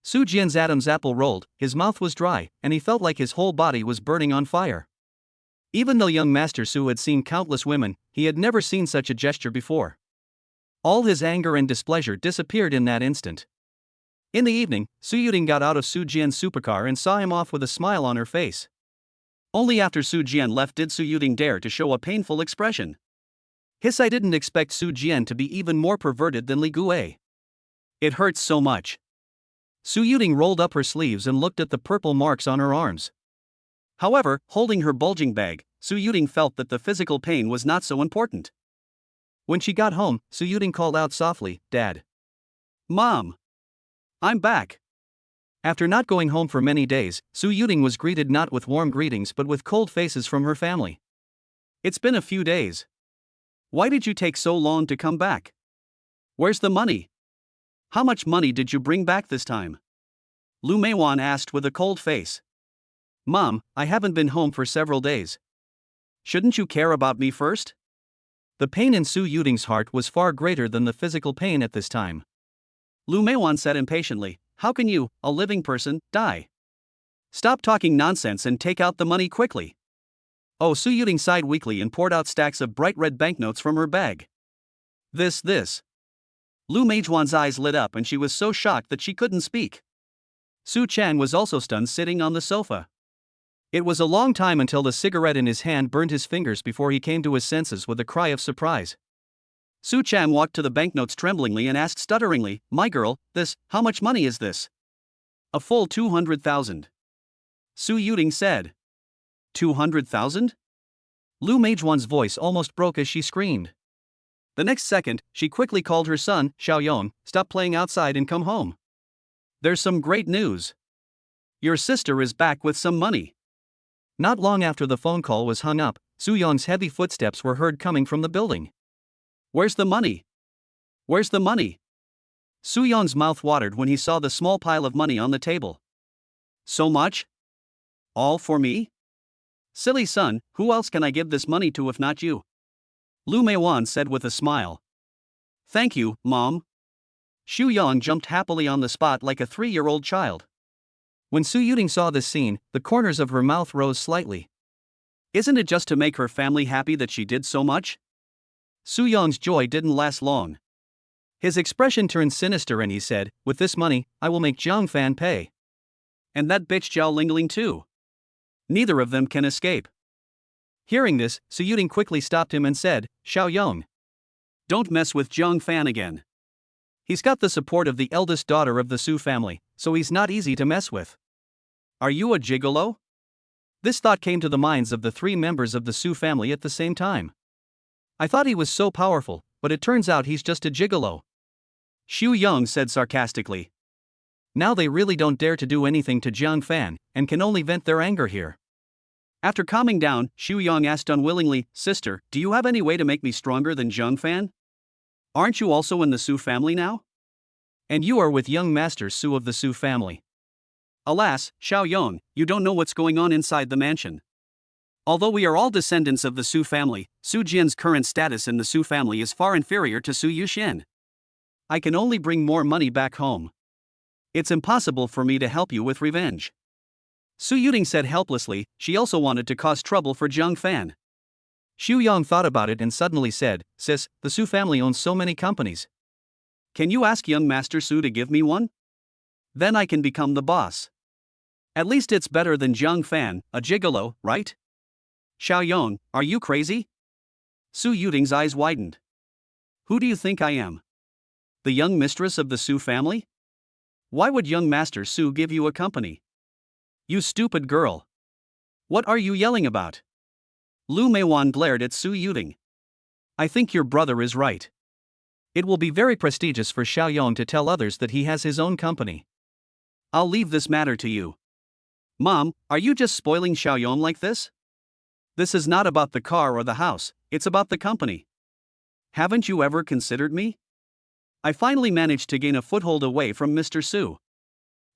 Su Jian's Adam's apple rolled, his mouth was dry, and he felt like his whole body was burning on fire. Even though young Master Su had seen countless women, he had never seen such a gesture before. All his anger and displeasure disappeared in that instant. In the evening, Su Yuding got out of Su Jian's supercar and saw him off with a smile on her face. Only after Su Jian left did Su Yuding dare to show a painful expression. I didn't expect Su Jian to be even more perverted than Li Guei. It hurts so much. Su Yuding rolled up her sleeves and looked at the purple marks on her arms. However, holding her bulging bag, Su Yuding felt that the physical pain was not so important. When she got home, Su Yuding called out softly, Dad. Mom. I'm back. After not going home for many days, Su Yuding was greeted not with warm greetings but with cold faces from her family. It's been a few days. Why did you take so long to come back? Where's the money? How much money did you bring back this time? Lu Meiwan asked with a cold face. Mom, I haven't been home for several days. Shouldn't you care about me first? The pain in Su Yuding's heart was far greater than the physical pain at this time. Lu Meiwan said impatiently, how can you, a living person, die? Stop talking nonsense and take out the money quickly. Oh, Su Yuding sighed weakly and poured out stacks of bright red banknotes from her bag. This. Lu Meijuan's eyes lit up and she was so shocked that she couldn't speak. Su Chan was also stunned sitting on the sofa. It was a long time until the cigarette in his hand burned his fingers before he came to his senses with a cry of surprise. Su Chan walked to the banknotes tremblingly and asked stutteringly, my girl, how much money is this? A full 200,000. Su Yuding said. 200,000? Lu Meijuan's voice almost broke as she screamed. The next second, she quickly called her son, Xiaoyong, stop playing outside and come home. There's some great news. Your sister is back with some money. Not long after the phone call was hung up, Su Yong's heavy footsteps were heard coming from the building. Where's the money? Where's the money? Su Yong's mouth watered when he saw the small pile of money on the table. So much? All for me? Silly son, who else can I give this money to if not you? Lu Meiwan said with a smile. Thank you, Mom. Xu Yang jumped happily on the spot like a 3-year-old child. When Su Yuding saw this scene, the corners of her mouth rose slightly. Isn't it just to make her family happy that she did so much? Su Yong's joy didn't last long. His expression turned sinister and he said, with this money, I will make Jiang Fan pay. And that bitch Zhao Lingling too. Neither of them can escape. Hearing this, Su Yuding quickly stopped him and said, Xiaoyong. Don't mess with Jiang Fan again. He's got the support of the eldest daughter of the Su family, so he's not easy to mess with. Are you a gigolo? This thought came to the minds of the 3 members of the Su family at the same time. I thought he was so powerful, but it turns out he's just a gigolo. Xu Yang said sarcastically. Now they really don't dare to do anything to Jiang Fan, and can only vent their anger here. After calming down, Xu Yang asked unwillingly, "Sister, do you have any way to make me stronger than Zhang Fan? Aren't you also in the Su family now? And you are with young Master Su of the Su family." "Alas, Xiao Yong, you don't know what's going on inside the mansion. Although we are all descendants of the Su family, Su Jian's current status in the Su family is far inferior to Su Yuxian. I can only bring more money back home. It's impossible for me to help you with revenge." Su Yuting said helplessly. She also wanted to cause trouble for Zhang Fan. Xu Yang thought about it and suddenly said, "Sis, the Su family owns so many companies. Can you ask young Master Su to give me one? Then I can become the boss. At least it's better than Zhang Fan, a gigolo, right?" "Xiao Yong, are you crazy?" Su Yuting's eyes widened. "Who do you think I am? The young mistress of the Su family? Why would young Master Su give you a company? You stupid girl. What are you yelling about?" Lu Meiwan glared at Su Yuting. "I think your brother is right. It will be very prestigious for Xiao Yong to tell others that he has his own company. I'll leave this matter to you." "Mom, are you just spoiling Xiao Yong like this? This is not about the car or the house, it's about the company. Haven't you ever considered me? I finally managed to gain a foothold away from Mr. Su.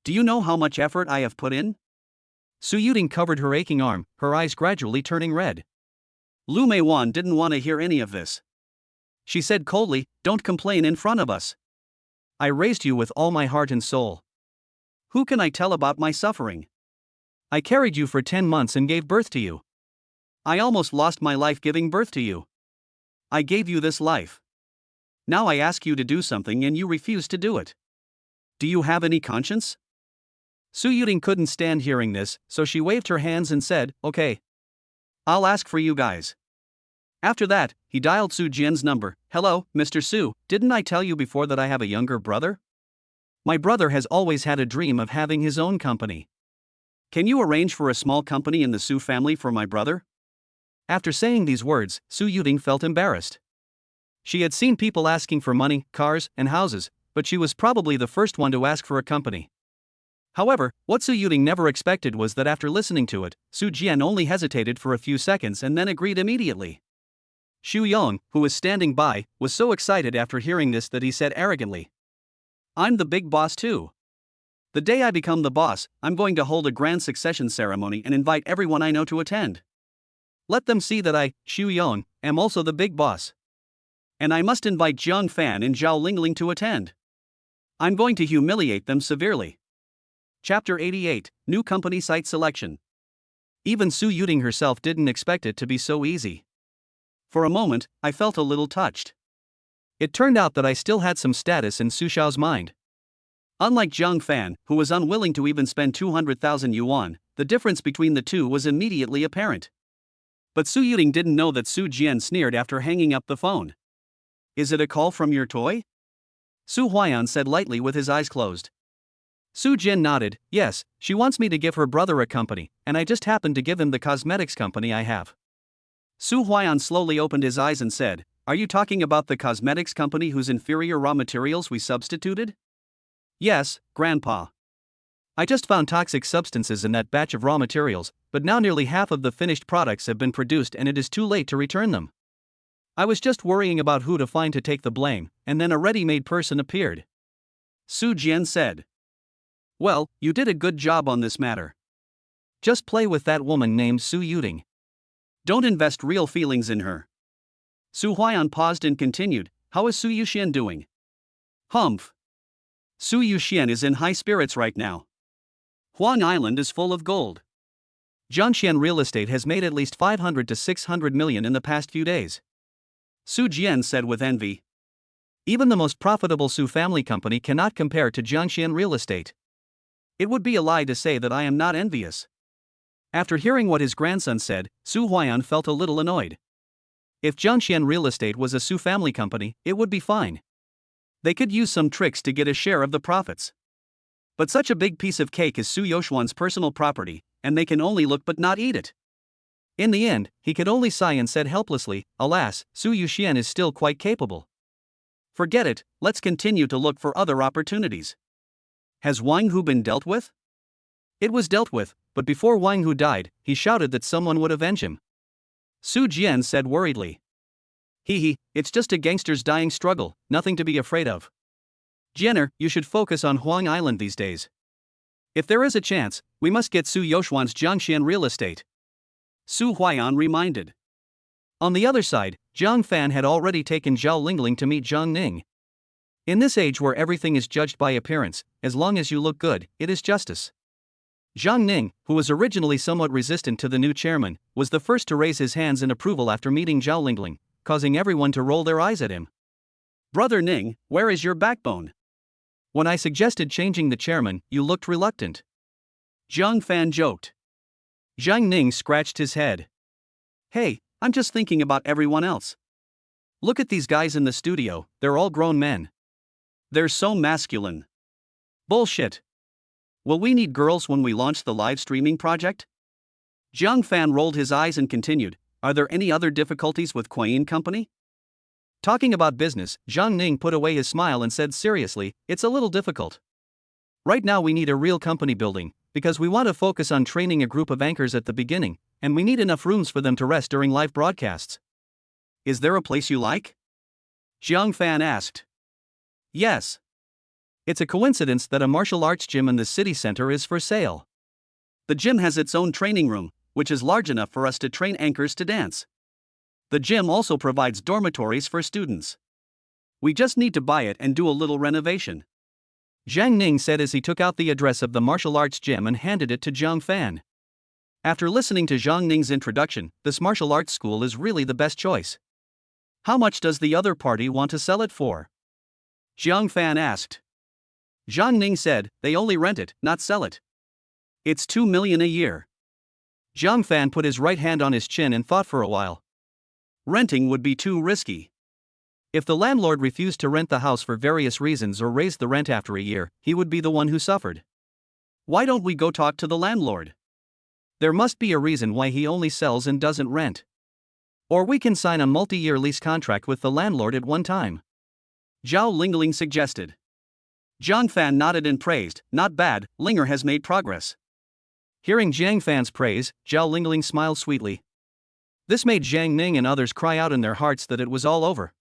Do you know how much effort I have put in?" Su Yuting covered her aching arm, her eyes gradually turning red. Lu Meiwan didn't want to hear any of this. She said coldly, "Don't complain in front of us. I raised you with all my heart and soul. Who can I tell about my suffering? I carried you for 10 months and gave birth to you. I almost lost my life giving birth to you. I gave you this life. Now I ask you to do something and you refuse to do it. Do you have any conscience?" Su Yuting couldn't stand hearing this, so she waved her hands and said, "Okay. I'll ask for you guys." After that, he dialed Su Jian's number. "Hello, Mr. Su, didn't I tell you before that I have a younger brother? My brother has always had a dream of having his own company. Can you arrange for a small company in the Su family for my brother?" After saying these words, Su Yuting felt embarrassed. She had seen people asking for money, cars, and houses, but she was probably the first one to ask for a company. However, what Su Yuting never expected was that after listening to it, Su Jian only hesitated for a few seconds and then agreed immediately. Xu Yong, who was standing by, was so excited after hearing this that he said arrogantly, "I'm the big boss too. The day I become the boss, I'm going to hold a grand succession ceremony and invite everyone I know to attend. Let them see that I, Xu Yong, am also the big boss. And I must invite Zhang Fan and Zhao Lingling to attend. I'm going to humiliate them severely." Chapter 88, New Company Site Selection. Even Su Yuting herself didn't expect it to be so easy. For a moment, I felt a little touched. It turned out that I still had some status in Su Xiao's mind. Unlike Zhang Fan, who was unwilling to even spend 200,000 yuan, the difference between the two was immediately apparent. But Su Yuting didn't know that Su Jian sneered after hanging up the phone. "Is it a call from your toy?" Su Huaiyan said lightly with his eyes closed. Su Jian nodded. "Yes, she wants me to give her brother a company, and I just happened to give him the cosmetics company I have." Su Huaiyan slowly opened his eyes and said, "Are you talking about the cosmetics company whose inferior raw materials we substituted?" "Yes, Grandpa. I just found toxic substances in that batch of raw materials, but now nearly half of the finished products have been produced and it is too late to return them. I was just worrying about who to find to take the blame, and then a ready-made person appeared." Su Jian said. "Well, you did a good job on this matter. Just play with that woman named Su Yuting. Don't invest real feelings in her." Su Huaiyan paused and continued, "How is Su Yuxian doing?" "Humph. Su Yuxian is in high spirits right now. Huang Island is full of gold. Zhangxian real estate has made at least 500 to 600 million in the past few days." Su Jian said with envy. "Even the most profitable Su family company cannot compare to Zhangxian real estate. It would be a lie to say that I am not envious." After hearing what his grandson said, Su Huaiyan felt a little annoyed. If Zhangxian real estate was a Su family company, it would be fine. They could use some tricks to get a share of the profits. But such a big piece of cake is Su Yoshuan's personal property, and they can only look but not eat it. In the end, he could only sigh and said helplessly, "Alas, Su Yuxian is still quite capable. Forget it, let's continue to look for other opportunities. Has Wang Hu been dealt with?" It was dealt with, but before Wang Hu died, he shouted that someone would avenge him. Su Jian said worriedly. Hee, it's just a gangster's dying struggle, nothing to be afraid of. Jianer, you should focus on Huang Island these days. If there is a chance, we must get Su Yoxuan's Jiangxian real estate. Su Huaiyan reminded. On the other side, Jiang Fan had already taken Zhao Lingling to meet Zhang Ning. In this age where everything is judged by appearance, as long as you look good, it is justice. Zhang Ning, who was originally somewhat resistant to the new chairman, was the first to raise his hands in approval after meeting Zhao Lingling, causing everyone to roll their eyes at him. Brother Ning, where is your backbone? When I suggested changing the chairman, you looked reluctant. Jiang Fan joked. Zhang Ning scratched his head. Hey, I'm just thinking about everyone else. Look at these guys in the studio, they're all grown men. They're so masculine. Bullshit. Will we need girls when we launch the live streaming project? Jiang Fan rolled his eyes and continued, are there any other difficulties with Kuayin Company? Talking about business, Zhang Ning put away his smile and said seriously, it's a little difficult. Right now we need a real company building, because we want to focus on training a group of anchors at the beginning, and we need enough rooms for them to rest during live broadcasts. Is there a place you like? Jiang Fan asked. Yes. It's a coincidence that a martial arts gym in the city center is for sale. The gym has its own training room, which is large enough for us to train anchors to dance. The gym also provides dormitories for students. We just need to buy it and do a little renovation. Zhang Ning said as he took out the address of the martial arts gym and handed it to Jiang Fan. After listening to Zhang Ning's introduction, this martial arts school is really the best choice. How much does the other party want to sell it for? Jiang Fan asked. Zhang Ning said, they only rent it, not sell it. It's 2 million a year. Jiang Fan put his right hand on his chin and thought for a while. Renting would be too risky. If the landlord refused to rent the house for various reasons or raised the rent after a year, he would be the one who suffered. Why don't we go talk to the landlord? There must be a reason why he only sells and doesn't rent. Or we can sign a multi-year lease contract with the landlord at one time. Zhao Lingling suggested. Jiang Fan nodded and praised, not bad, Linger has made progress. Hearing Jiang Fan's praise, Zhao Lingling smiled sweetly. This made Zhang Ning and others cry out in their hearts that it was all over.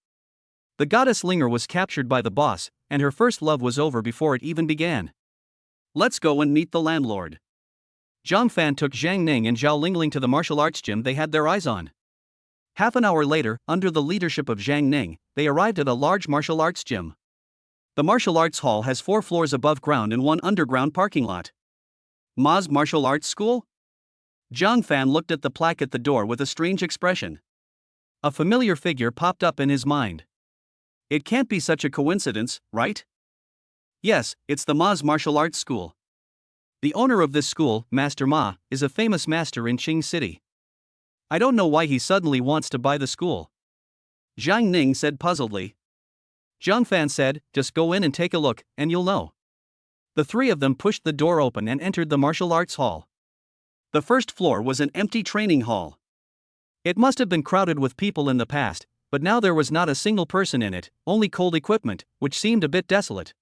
The goddess Linger was captured by the boss, and her first love was over before it even began. Let's go and meet the landlord. Jiang Fan took Zhang Ning and Zhao Lingling to the martial arts gym they had their eyes on. Half an hour later, under the leadership of Zhang Ning, they arrived at a large martial arts gym. The martial arts hall has 4 floors above ground and 1 underground parking lot. Ma's Martial Arts School? Jiang Fan looked at the plaque at the door with a strange expression. A familiar figure popped up in his mind. It can't be such a coincidence, right? Yes, it's the Ma's Martial Arts School. The owner of this school, Master Ma, is a famous master in Qing City. I don't know why he suddenly wants to buy the school. Zhang Ning said puzzledly. Jiang Fan said, just go in and take a look, and you'll know. The 3 of them pushed the door open and entered the martial arts hall. The first floor was an empty training hall. It must have been crowded with people in the past, but now there was not a single person in it, only cold equipment, which seemed a bit desolate.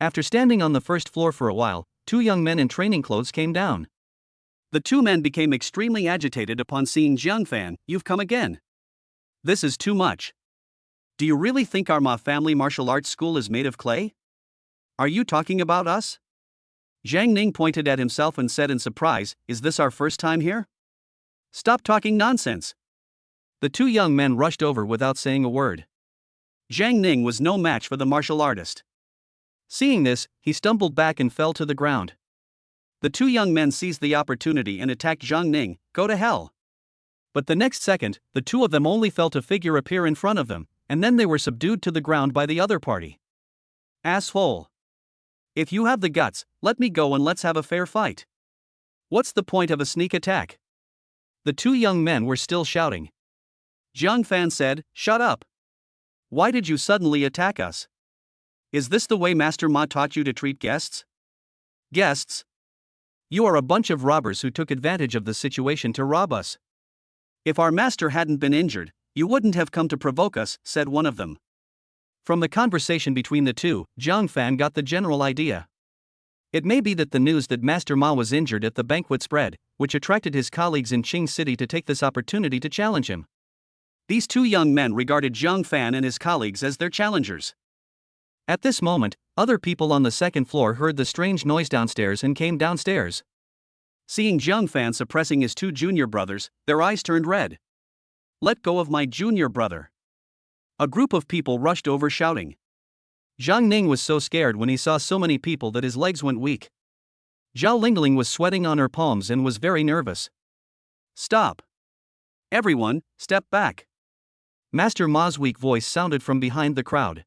After standing on the first floor for a while, 2 young men in training clothes came down. The 2 men became extremely agitated upon seeing Jiang Fan. You've come again. This is too much. Do you really think our Ma family martial arts school is made of clay? Are you talking about us? Zhang Ning pointed at himself and said in surprise, is this our first time here? Stop talking nonsense. The 2 young men rushed over without saying a word. Zhang Ning was no match for the martial artist. Seeing this, he stumbled back and fell to the ground. The 2 young men seized the opportunity and attacked Zhang Ning. Go to hell. But the next second, the 2 of them only felt a figure appear in front of them, and then they were subdued to the ground by the other party. Asshole. If you have the guts, let me go and let's have a fair fight. What's the point of a sneak attack? The 2 young men were still shouting. Jiang Fan said, shut up. Why did you suddenly attack us? Is this the way Master Ma taught you to treat guests? Guests? You are a bunch of robbers who took advantage of the situation to rob us. If our master hadn't been injured, you wouldn't have come to provoke us, said one of them. From the conversation between the 2, Jiang Fan got the general idea. It may be that the news that Master Ma was injured at the banquet spread, which attracted his colleagues in Qing City to take this opportunity to challenge him. These two young men regarded Zhang Fan and his colleagues as their challengers. At this moment, other people on the second floor heard the strange noise downstairs and came downstairs. Seeing Zhang Fan suppressing his two junior brothers, their eyes turned red. "Let go of my junior brother." A group of people rushed over shouting. Zhang Ning was so scared when he saw so many people that his legs went weak. Zhao Lingling was sweating on her palms and was very nervous. "Stop! Everyone, step back!" Master Ma's weak voice sounded from behind the crowd.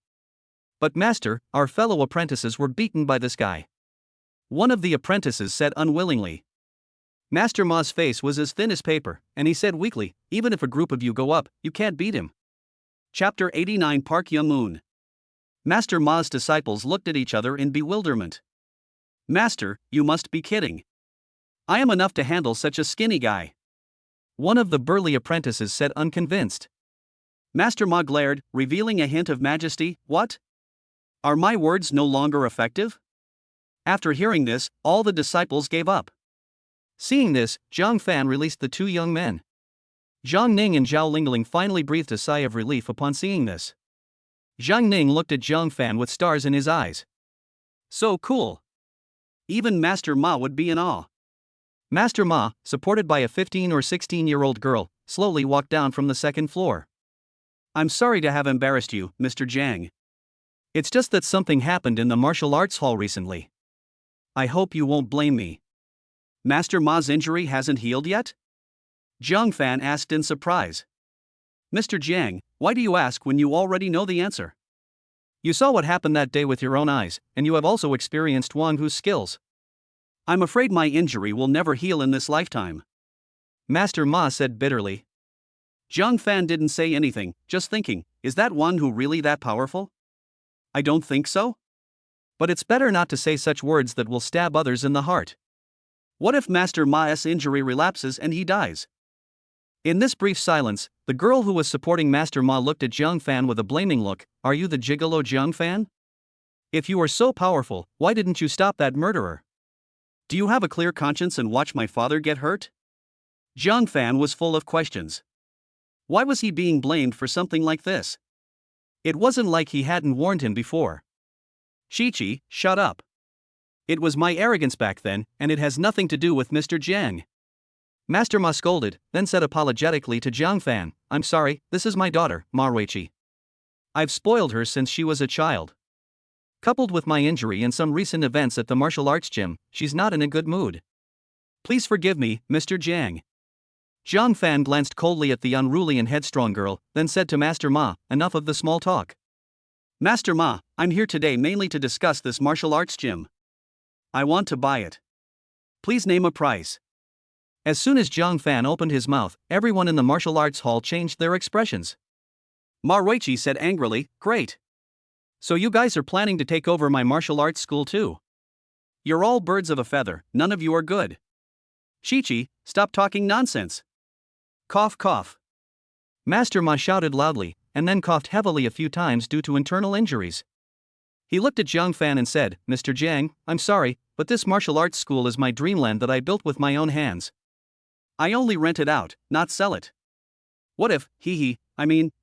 "But Master, our fellow apprentices were beaten by this guy," one of the apprentices said unwillingly. Master Ma's face was as thin as paper, and he said weakly, "Even if a group of you go up, you can't beat him." Chapter 89 Park Yamun. Master Ma's disciples looked at each other in bewilderment. "Master, you must be kidding. I am enough to handle such a skinny guy," one of the burly apprentices said unconvinced. Master Ma glared, revealing a hint of majesty. "What? Are my words no longer effective?" After hearing this, all the disciples gave up. Seeing this, Zhang Fan released the two young men. Zhang Ning and Zhao Lingling finally breathed a sigh of relief upon seeing this. Zhang Ning looked at Zhang Fan with stars in his eyes. "So cool. Even Master Ma would be in awe." Master Ma, supported by a 15 or 16-year-old girl, slowly walked down from the second floor. "I'm sorry to have embarrassed you, Mr. Jiang. It's just that something happened in the martial arts hall recently. I hope you won't blame me." "Master Ma's injury hasn't healed yet?" Zhang Fan asked in surprise. "Mr. Jiang, why do you ask when you already know the answer? You saw what happened that day with your own eyes, and you have also experienced Wang Hu's skills." "I'm afraid my injury will never heal in this lifetime," Master Ma said bitterly. Zhang Fan didn't say anything, just thinking, is that Wang Hu really that powerful? "I don't think so. But it's better not to say such words that will stab others in the heart. What if Master Ma's injury relapses and he dies?" In this brief silence, the girl who was supporting Master Ma looked at Zhang Fan with a blaming look. "Are you the gigolo Zhang Fan? If you are so powerful, why didn't you stop that murderer? Do you have a clear conscience and watch my father get hurt?" Zhang Fan was full of questions. Why was he being blamed for something like this? It wasn't like he hadn't warned him before. "Chi-Chi, shut up. It was my arrogance back then, and it has nothing to do with Mr. Jiang." Master Ma scolded, then said apologetically to Zhang Fan, "I'm sorry, this is my daughter, Ma Ruiqi. I've spoiled her since she was a child. Coupled with my injury and some recent events at the martial arts gym, she's not in a good mood. Please forgive me, Mr. Jiang." Zhang Fan glanced coldly at the unruly and headstrong girl, then said to Master Ma, "Enough of the small talk. Master Ma, I'm here today mainly to discuss this martial arts gym. I want to buy it. Please name a price." As soon as Zhang Fan opened his mouth, everyone in the martial arts hall changed their expressions. Ma Ruiqi said angrily, "Great. So you guys are planning to take over my martial arts school too? You're all birds of a feather, none of you are good. Chi-Chi, stop talking nonsense. Cough cough." Master Ma shouted loudly, and then coughed heavily a few times due to internal injuries. He looked at Zhang Fan and said, "Mr. Jiang, I'm sorry, but this martial arts school is my dreamland that I built with my own hands. I only rent it out, not sell it. What if,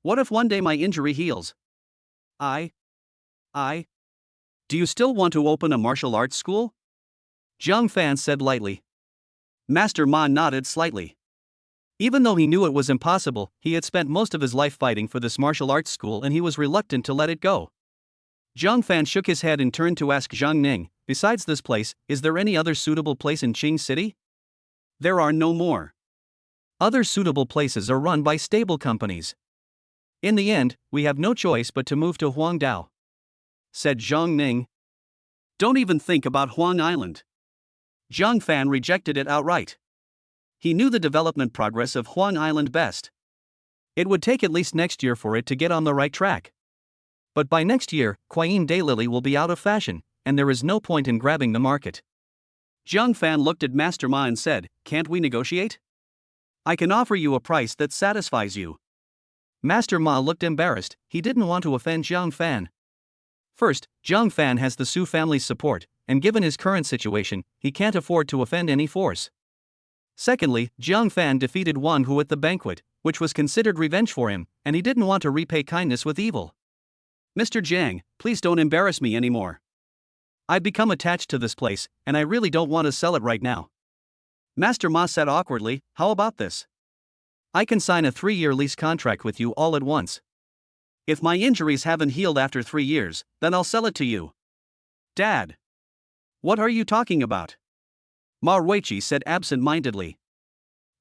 what if one day my injury heals? I. Do you still want to open a martial arts school?" Zhang Fan said lightly. Master Ma nodded slightly. Even though he knew it was impossible, he had spent most of his life fighting for this martial arts school and he was reluctant to let it go. Zhang Fan shook his head and turned to ask Zhang Ning, "Besides this place, is there any other suitable place in Qing City?" "There are no more. Other suitable places are run by stable companies. In the end, we have no choice but to move to Huangdao," said Zhang Ning. "Don't even think about Huang Island." Zhang Fan rejected it outright. He knew the development progress of Huang Island best. It would take at least next year for it to get on the right track. But by next year, Quayin Daylily will be out of fashion, and there is no point in grabbing the market. Zhang Fan looked at Master Ma and said, "Can't we negotiate? I can offer you a price that satisfies you." Master Ma looked embarrassed. He didn't want to offend Zhang Fan. First, Zhang Fan has the Su family's support, and given his current situation, he can't afford to offend any force. Secondly, Jiang Fan defeated one who at the banquet, which was considered revenge for him, and he didn't want to repay kindness with evil. Mr. Jiang, please don't embarrass me anymore. I've become attached to this place, and I really don't want to sell it right now. Master Ma said awkwardly, how about this? I can sign a 3-year lease contract with you all at once. If my injuries haven't healed after 3 years, then I'll sell it to you. Dad. What are you talking about? Ma Weiqi said absent-mindedly.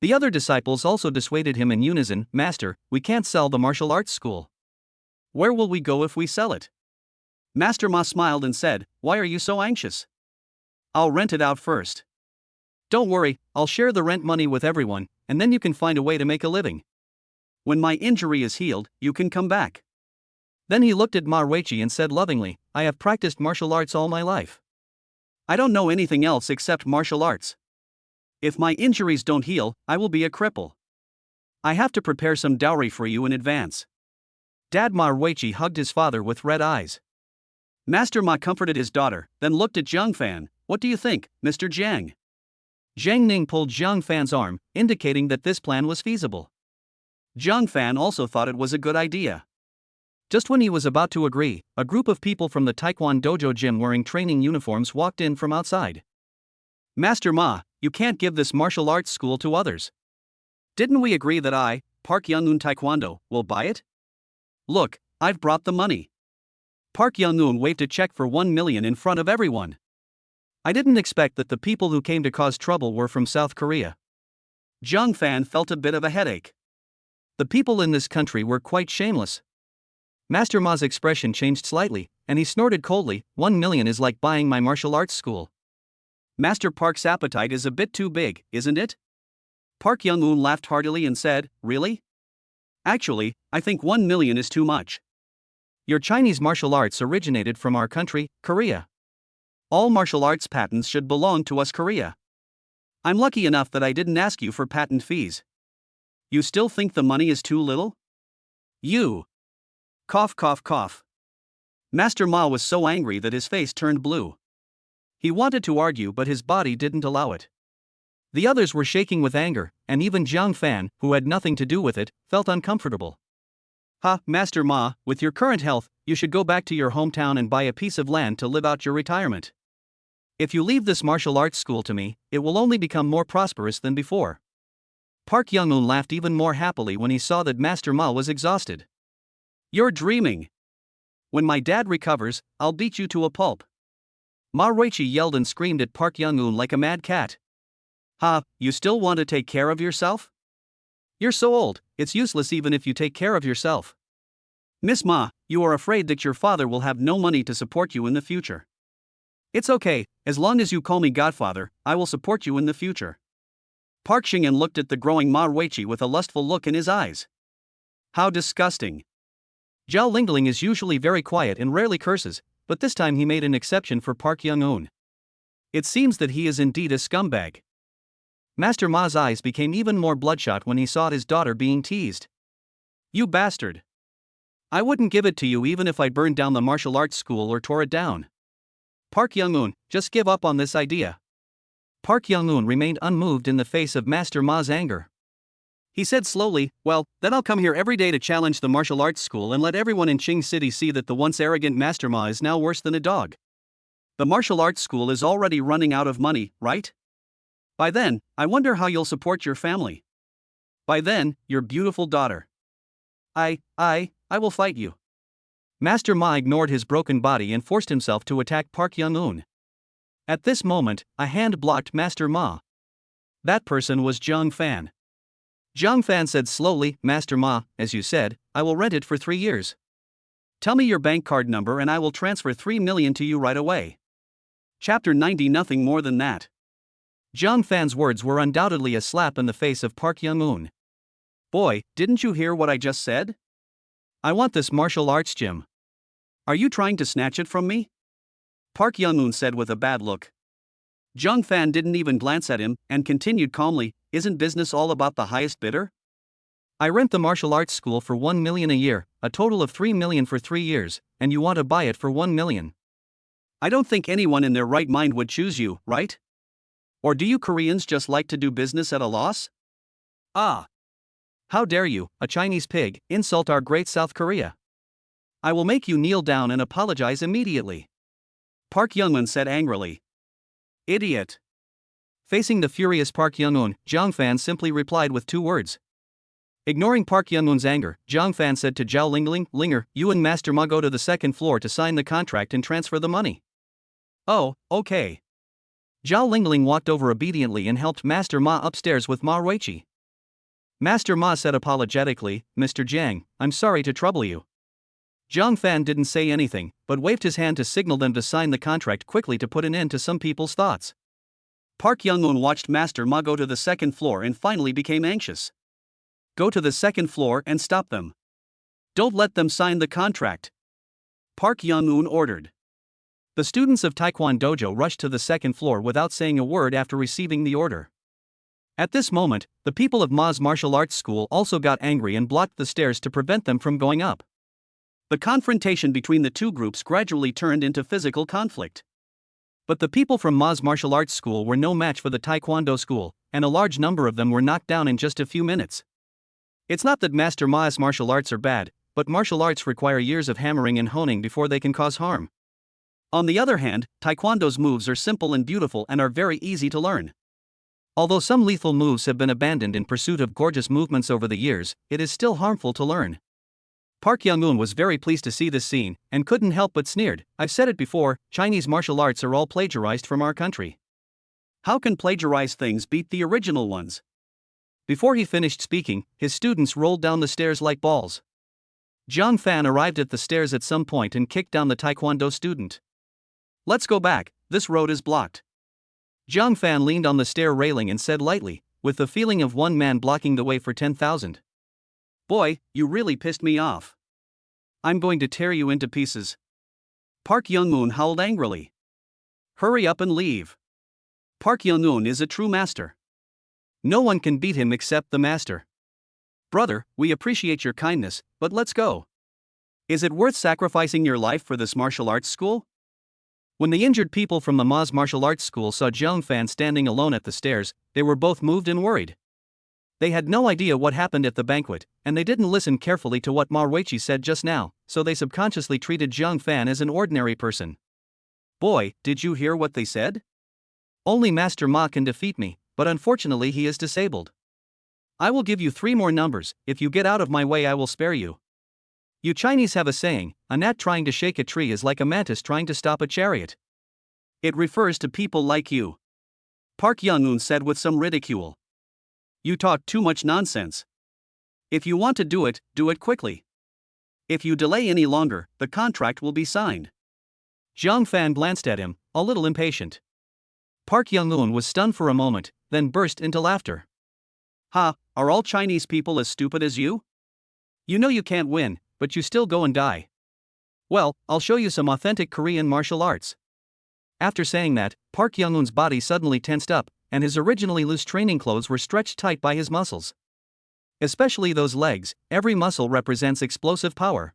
The other disciples also dissuaded him in unison, Master, we can't sell the martial arts school. Where will we go if we sell it? Master Ma smiled and said, why are you so anxious? I'll rent it out first. Don't worry, I'll share the rent money with everyone, and then you can find a way to make a living. When my injury is healed, you can come back. Then he looked at Ma Weiqi and said lovingly, I have practiced martial arts all my life. I don't know anything else except martial arts. If my injuries don't heal, I will be a cripple. I have to prepare some dowry for you in advance. Dad Ma Weiqi hugged his father with red eyes. Master Ma comforted his daughter, then looked at Jiang Fan. What do you think, Mr. Jiang? Jiang Ning pulled Jiang Fan's arm, indicating that this plan was feasible. Jiang Fan also thought it was a good idea. Just when he was about to agree, a group of people from the Taekwondo dojo gym wearing training uniforms walked in from outside. Master Ma, you can't give this martial arts school to others. Didn't we agree that I, Park Young-un Taekwondo, will buy it? Look, I've brought the money. Park Young-un waved a check for 1 million in front of everyone. I didn't expect that the people who came to cause trouble were from South Korea. Jiang Fan felt a bit of a headache. The people in this country were quite shameless. Master Ma's expression changed slightly, and he snorted coldly, 1 million is like buying my martial arts school. Master Park's appetite is a bit too big, isn't it? Park Young-un laughed heartily and said, really? Actually, I think 1 million is too much. Your Chinese martial arts originated from our country, Korea. All martial arts patents should belong to us, Korea. I'm lucky enough that I didn't ask you for patent fees. You still think the money is too little? You. Cough, cough, cough. Master Ma was so angry that his face turned blue. He wanted to argue, but his body didn't allow it. The others were shaking with anger, and even Jiang Fan, who had nothing to do with it, felt uncomfortable. Ha, Master Ma, with your current health, you should go back to your hometown and buy a piece of land to live out your retirement. If you leave this martial arts school to me, it will only become more prosperous than before. Park Young-un laughed even more happily when he saw that Master Ma was exhausted. You're dreaming. When my dad recovers, I'll beat you to a pulp. Ma Weiqi yelled and screamed at Park Young-un like a mad cat. Ha, you still want to take care of yourself? You're so old, it's useless even if you take care of yourself. Miss Ma, you are afraid that your father will have no money to support you in the future. It's okay, as long as you call me Godfather, I will support you in the future. Park Xing'an looked at the growing Ma Weiqi with a lustful look in his eyes. How disgusting. Zhao Lingling is usually very quiet and rarely curses, but this time he made an exception for Park Young-un. It seems that he is indeed a scumbag. Master Ma's eyes became even more bloodshot when he saw his daughter being teased. You bastard. I wouldn't give it to you even if I burned down the martial arts school or tore it down. Park Young-un, just give up on this idea. Park Young-un remained unmoved in the face of Master Ma's anger. He said slowly, well, then I'll come here every day to challenge the martial arts school and let everyone in Qing City see that the once arrogant Master Ma is now worse than a dog. The martial arts school is already running out of money, right? By then, I wonder how you'll support your family. By then, your beautiful daughter. I will fight you. Master Ma ignored his broken body and forced himself to attack Park Young-un. At this moment, a hand blocked Master Ma. That person was Jiang Fan. Jiang Fan said slowly, Master Ma, as you said, I will rent it for 3 years. Tell me your bank card number and I will transfer 3 million to you right away. Chapter 90. Nothing more than that. Jiang Fan's words were undoubtedly a slap in the face of Park Young-un. Boy, didn't you hear what I just said? I want this martial arts gym. Are you trying to snatch it from me? Park Young-un said with a bad look. Jiang Fan didn't even glance at him and continued calmly, isn't business all about the highest bidder? I rent the martial arts school for 1 million a year, a total of 3 million for 3 years, and you want to buy it for 1 million. I don't think anyone in their right mind would choose you, right? Or do you Koreans just like to do business at a loss? Ah. How dare you, a Chinese pig, insult our great South Korea? I will make you kneel down and apologize immediately. Park Young-un said angrily. Idiot. Facing the furious Park Young-un, Zhang Fan simply replied with 2 words. Ignoring Park Young-un's anger, Zhang Fan said to Zhao Linger, you and Master Ma go to the 2nd floor to sign the contract and transfer the money. Oh, okay. Zhao Lingling walked over obediently and helped Master Ma upstairs with Ma Ruiqi. Master Ma said apologetically, Mr. Jiang, I'm sorry to trouble you. Zhang Fan didn't say anything, but waved his hand to signal them to sign the contract quickly to put an end to some people's thoughts. Park Young-un watched Master Ma go to the 2nd floor and finally became anxious. Go to the 2nd floor and stop them. Don't let them sign the contract. Park Young-un ordered. The students of Taekwondo Dojo rushed to the 2nd floor without saying a word after receiving the order. At this moment, the people of Ma's martial arts school also got angry and blocked the stairs to prevent them from going up. The confrontation between the 2 groups gradually turned into physical conflict. But the people from Ma's martial arts school were no match for the Taekwondo school, and a large number of them were knocked down in just a few minutes. It's not that Master Ma's martial arts are bad, but martial arts require years of hammering and honing before they can cause harm. On the other hand, Taekwondo's moves are simple and beautiful and are very easy to learn. Although some lethal moves have been abandoned in pursuit of gorgeous movements over the years, it is still harmful to learn. Park Young-un was very pleased to see this scene, and couldn't help but sneered, I've said it before, Chinese martial arts are all plagiarized from our country. How can plagiarized things beat the original ones? Before he finished speaking, his students rolled down the stairs like balls. Zhang Fan arrived at the stairs at some point and kicked down the Taekwondo student. Let's go back, this road is blocked. Zhang Fan leaned on the stair railing and said lightly, with the feeling of one man blocking the way for 10,000. Boy, you really pissed me off. I'm going to tear you into pieces. Park Young-un howled angrily. Hurry up and leave. Park Young-un is a true master. No one can beat him except the master. Brother, we appreciate your kindness, but let's go. Is it worth sacrificing your life for this martial arts school? When the injured people from the Ma's martial arts school saw Zhang Fan standing alone at the stairs, they were both moved and worried. They had no idea what happened at the banquet, and they didn't listen carefully to what Ma Ruiqi said just now, so they subconsciously treated Zhang Fan as an ordinary person. Boy, did you hear what they said? Only Master Ma can defeat me, but unfortunately he is disabled. I will give you 3 more numbers, if you get out of my way I will spare you. You Chinese have a saying, a gnat trying to shake a tree is like a mantis trying to stop a chariot. It refers to people like you. Park Young-un said with some ridicule. You talk too much nonsense. If you want to do it quickly. If you delay any longer, the contract will be signed. Zhang Fan glanced at him, a little impatient. Park Young-un was stunned for a moment, then burst into laughter. Ha, are all Chinese people as stupid as you? You know you can't win, but you still go and die. Well, I'll show you some authentic Korean martial arts. After saying that, Park Young-un's body suddenly tensed up, and his originally loose training clothes were stretched tight by his muscles. Especially those legs, every muscle represents explosive power.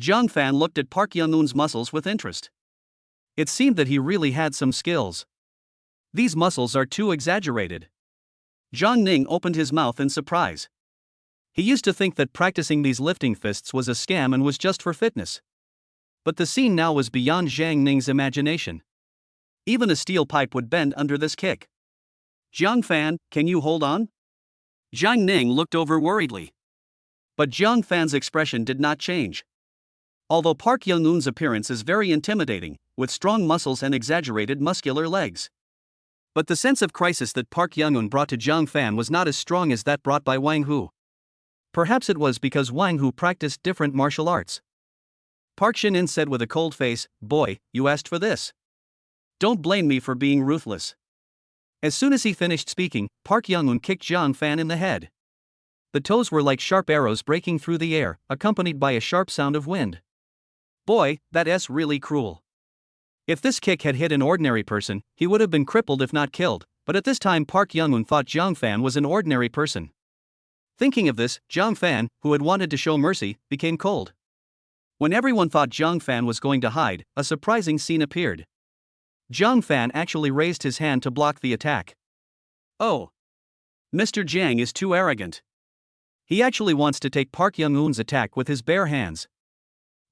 Zhang Fan looked at Park Young-un's muscles with interest. It seemed that he really had some skills. These muscles are too exaggerated. Zhang Ning opened his mouth in surprise. He used to think that practicing these lifting fists was a scam and was just for fitness. But the scene now was beyond Zhang Ning's imagination. Even a steel pipe would bend under this kick. Zhang Fan, can you hold on? Zhang Ning looked over worriedly. But Zhang Fan's expression did not change. Although Park Young-un's appearance is very intimidating, with strong muscles and exaggerated muscular legs. But the sense of crisis that Park Young-un brought to Zhang Fan was not as strong as that brought by Wang Hu. Perhaps it was because Wang Hu practiced different martial arts. Park Shin-in said with a cold face, Boy, you asked for this. Don't blame me for being ruthless. As soon as he finished speaking, Park Young-un kicked Zhang Fan in the head. The toes were like sharp arrows breaking through the air, accompanied by a sharp sound of wind. Boy, that's really cruel. If this kick had hit an ordinary person, he would have been crippled if not killed, but at this time Park Young-un thought Zhang Fan was an ordinary person. Thinking of this, Zhang Fan, who had wanted to show mercy, became cold. When everyone thought Zhang Fan was going to hide, a surprising scene appeared. Zhang Fan actually raised his hand to block the attack. Oh! Mr. Jiang is too arrogant. He actually wants to take Park Young-eun's attack with his bare hands.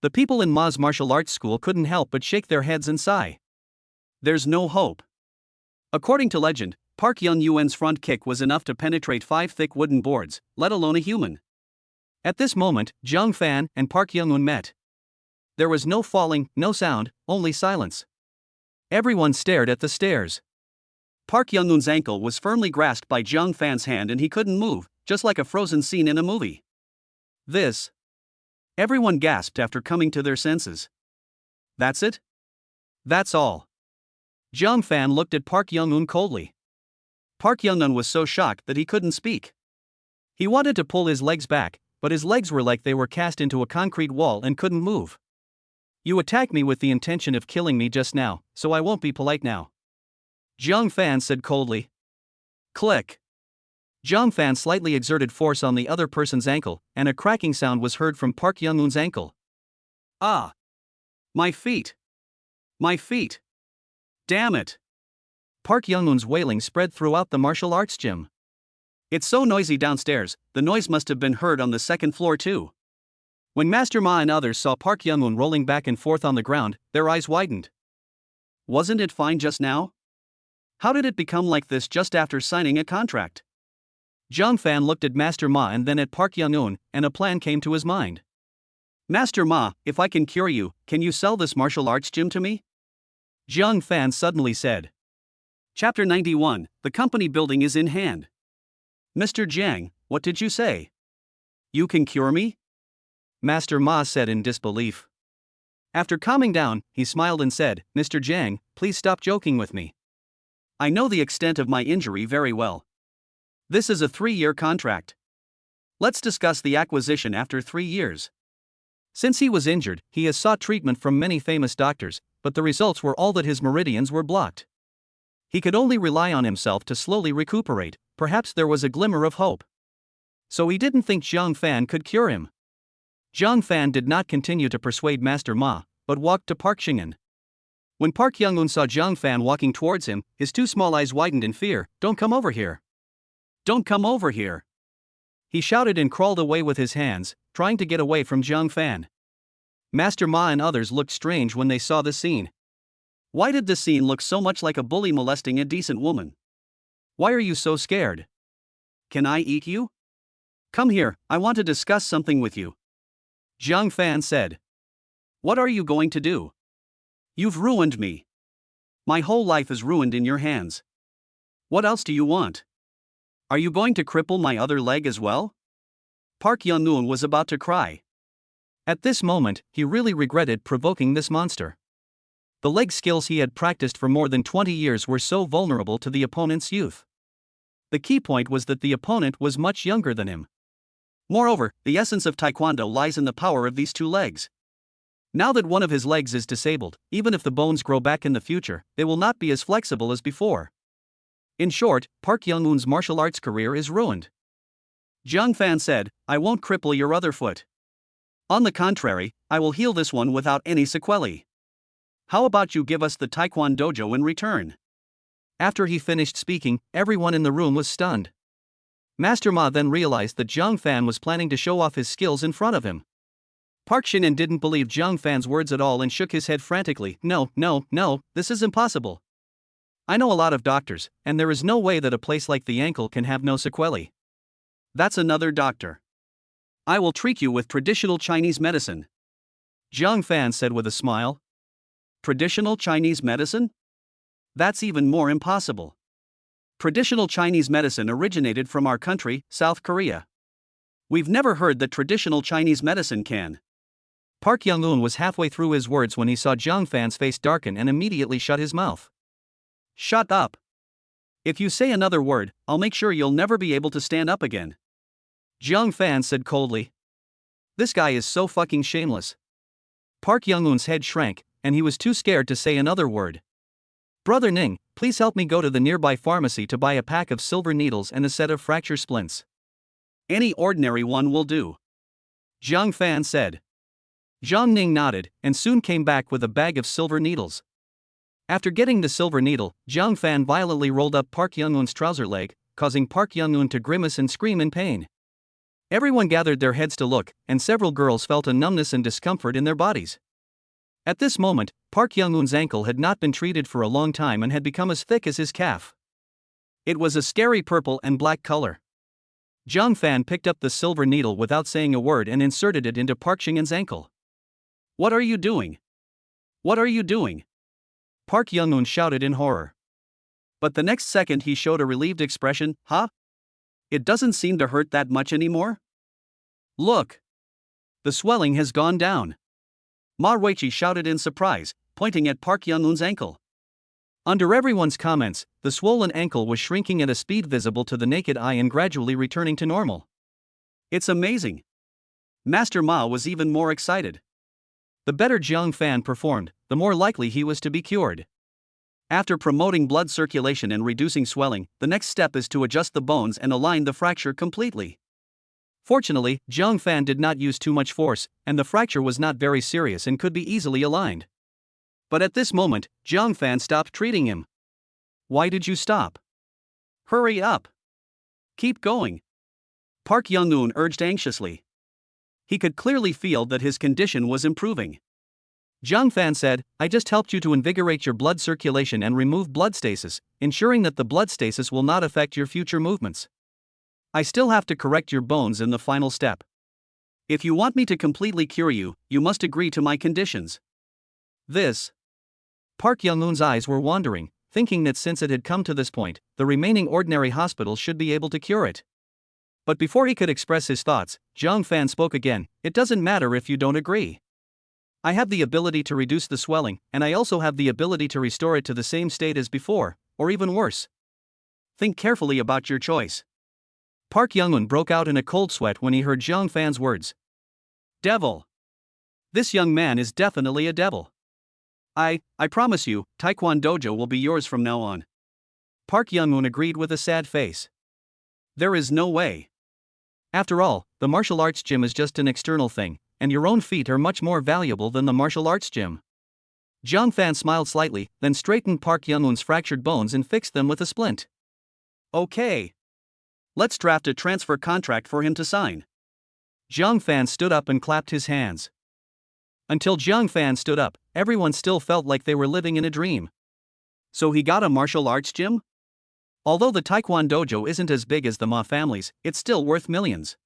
The people in Ma's martial arts school couldn't help but shake their heads and sigh. There's no hope. According to legend, Park Young-eun's front kick was enough to penetrate 5 thick wooden boards, let alone a human. At this moment, Zhang Fan and Park Young-eun met. There was no falling, no sound, only silence. Everyone stared at the stairs. Park Young-eun's ankle was firmly grasped by Zhang Fan's hand and he couldn't move, just like a frozen scene in a movie. This. Everyone gasped after coming to their senses. That's it? That's all. Zhang Fan looked at Park Young-eun coldly. Park Young-eun was so shocked that he couldn't speak. He wanted to pull his legs back, but his legs were like they were cast into a concrete wall and couldn't move. You attacked me with the intention of killing me just now, so I won't be polite now. Zhang Fan said coldly. Click. Zhang Fan slightly exerted force on the other person's ankle, and a cracking sound was heard from Park Young-eun's ankle. Ah! My feet! My feet! Damn it! Park Young-eun's wailing spread throughout the martial arts gym. It's so noisy downstairs, the noise must have been heard on the second floor too. When Master Ma and others saw Park Young-eun rolling back and forth on the ground, their eyes widened. Wasn't it fine just now? How did it become like this just after signing a contract? Zhang Fan looked at Master Ma and then at Park Young-eun, and a plan came to his mind. Master Ma, if I can cure you, can you sell this martial arts gym to me? Zhang Fan suddenly said. Chapter 91, The company building is in hand. Mr. Jiang, what did you say? You can cure me? Master Ma said in disbelief. After calming down, he smiled and said, Mr. Jiang, please stop joking with me. I know the extent of my injury very well. This is a 3-year contract. Let's discuss the acquisition after 3 years. Since he was injured, he has sought treatment from many famous doctors, but the results were all that his meridians were blocked. He could only rely on himself to slowly recuperate, perhaps there was a glimmer of hope. So he didn't think Zhang Fan could cure him. Zhang Fan did not continue to persuade Master Ma, but walked to Park Shingen. When Park Young-eun saw Zhang Fan walking towards him, his 2 small eyes widened in fear. Don't come over here. Don't come over here. He shouted and crawled away with his hands, trying to get away from Zhang Fan. Master Ma and others looked strange when they saw the scene. Why did the scene look so much like a bully molesting a decent woman? Why are you so scared? Can I eat you? Come here, I want to discuss something with you. Zhang Fan said. What are you going to do? You've ruined me. My whole life is ruined in your hands. What else do you want? Are you going to cripple my other leg as well? Park Young-eun was about to cry. At this moment, he really regretted provoking this monster. The leg skills he had practiced for more than 20 years were so vulnerable to the opponent's youth. The key point was that the opponent was much younger than him. Moreover, the essence of Taekwondo lies in the power of these 2 legs. Now that one of his legs is disabled, even if the bones grow back in the future, they will not be as flexible as before. In short, Park Young-eun's martial arts career is ruined. Zhang Fan said, I won't cripple your other foot. On the contrary, I will heal this one without any sequelae. How about you give us the Taekwondo dojo in return? After he finished speaking, everyone in the room was stunned. Master Ma then realized that Zhang Fan was planning to show off his skills in front of him. Park Shinin didn't believe Zhang Fan's words at all and shook his head frantically. No, this is impossible. I know a lot of doctors, and there is no way that a place like the ankle can have no sequelae. That's another doctor. I will treat you with traditional Chinese medicine. Zhang Fan said with a smile. Traditional Chinese medicine? That's even more impossible. Traditional Chinese medicine originated from our country, South Korea. We've never heard that traditional Chinese medicine can. Park Young-eun was halfway through his words when he saw Zhang Fan's face darken and immediately shut his mouth. Shut up. If you say another word, I'll make sure you'll never be able to stand up again. Zhang Fan said coldly. This guy is so fucking shameless. Park Young-eun's head shrank, and he was too scared to say another word. Brother Ning, please help me go to the nearby pharmacy to buy a pack of silver needles and a set of fracture splints. Any ordinary one will do. Zhang Fan said. Jiang Ning nodded, and soon came back with a bag of silver needles. After getting the silver needle, Jiang Fan violently rolled up Park Young-eun's trouser leg, causing Park Young-eun to grimace and scream in pain. Everyone gathered their heads to look, and several girls felt a numbness and discomfort in their bodies. At this moment, Park Young-eun's ankle had not been treated for a long time and had become as thick as his calf. It was a scary purple and black color. Jiang Fan picked up the silver needle without saying a word and inserted it into Park Young-eun's ankle. "What are you doing? What are you doing?" Park Young-eun shouted in horror. But the next second he showed a relieved expression. "Huh? It doesn't seem to hurt that much anymore? Look! The swelling has gone down." Ma Ruiqi shouted in surprise, pointing at Park Young-eun's ankle. Under everyone's comments, the swollen ankle was shrinking at a speed visible to the naked eye and gradually returning to normal. "It's amazing." Master Ma was even more excited. The better Jiang Fan performed, the more likely he was to be cured. After promoting blood circulation and reducing swelling, the next step is to adjust the bones and align the fracture completely. Fortunately, Jiang Fan did not use too much force, and the fracture was not very serious and could be easily aligned. But at this moment, Jiang Fan stopped treating him. "Why did you stop? Hurry up! Keep going!" Park Young-eun urged anxiously. He could clearly feel that his condition was improving. Jiang Fan said, "I just helped you to invigorate your blood circulation and remove blood stasis, ensuring that the blood stasis will not affect your future movements. I still have to correct your bones in the final step. If you want me to completely cure you, you must agree to my conditions." This. Park Young-eun's eyes were wandering, thinking that since it had come to this point, the remaining ordinary hospitals should be able to cure it. But before he could express his thoughts, Jiang Fan spoke again. "It doesn't matter if you don't agree. I have the ability to reduce the swelling, and I also have the ability to restore it to the same state as before, or even worse. Think carefully about your choice." Park Young-eun broke out in a cold sweat when he heard Jiang Fan's words. "Devil! This young man is definitely a devil. I promise you, Taekwondo Dojo will be yours from now on." Park Young-eun agreed with a sad face. "There is no way. After all, the martial arts gym is just an external thing, and your own feet are much more valuable than the martial arts gym." Jiang Fan smiled slightly, then straightened Park Young-eun's fractured bones and fixed them with a splint. "Okay. Let's draft a transfer contract for him to sign." Jiang Fan stood up and clapped his hands. Until Jiang Fan stood up, everyone still felt like they were living in a dream. So he got a martial arts gym? Although the Taekwondo Dojo isn't as big as the Ma family's, it's still worth millions.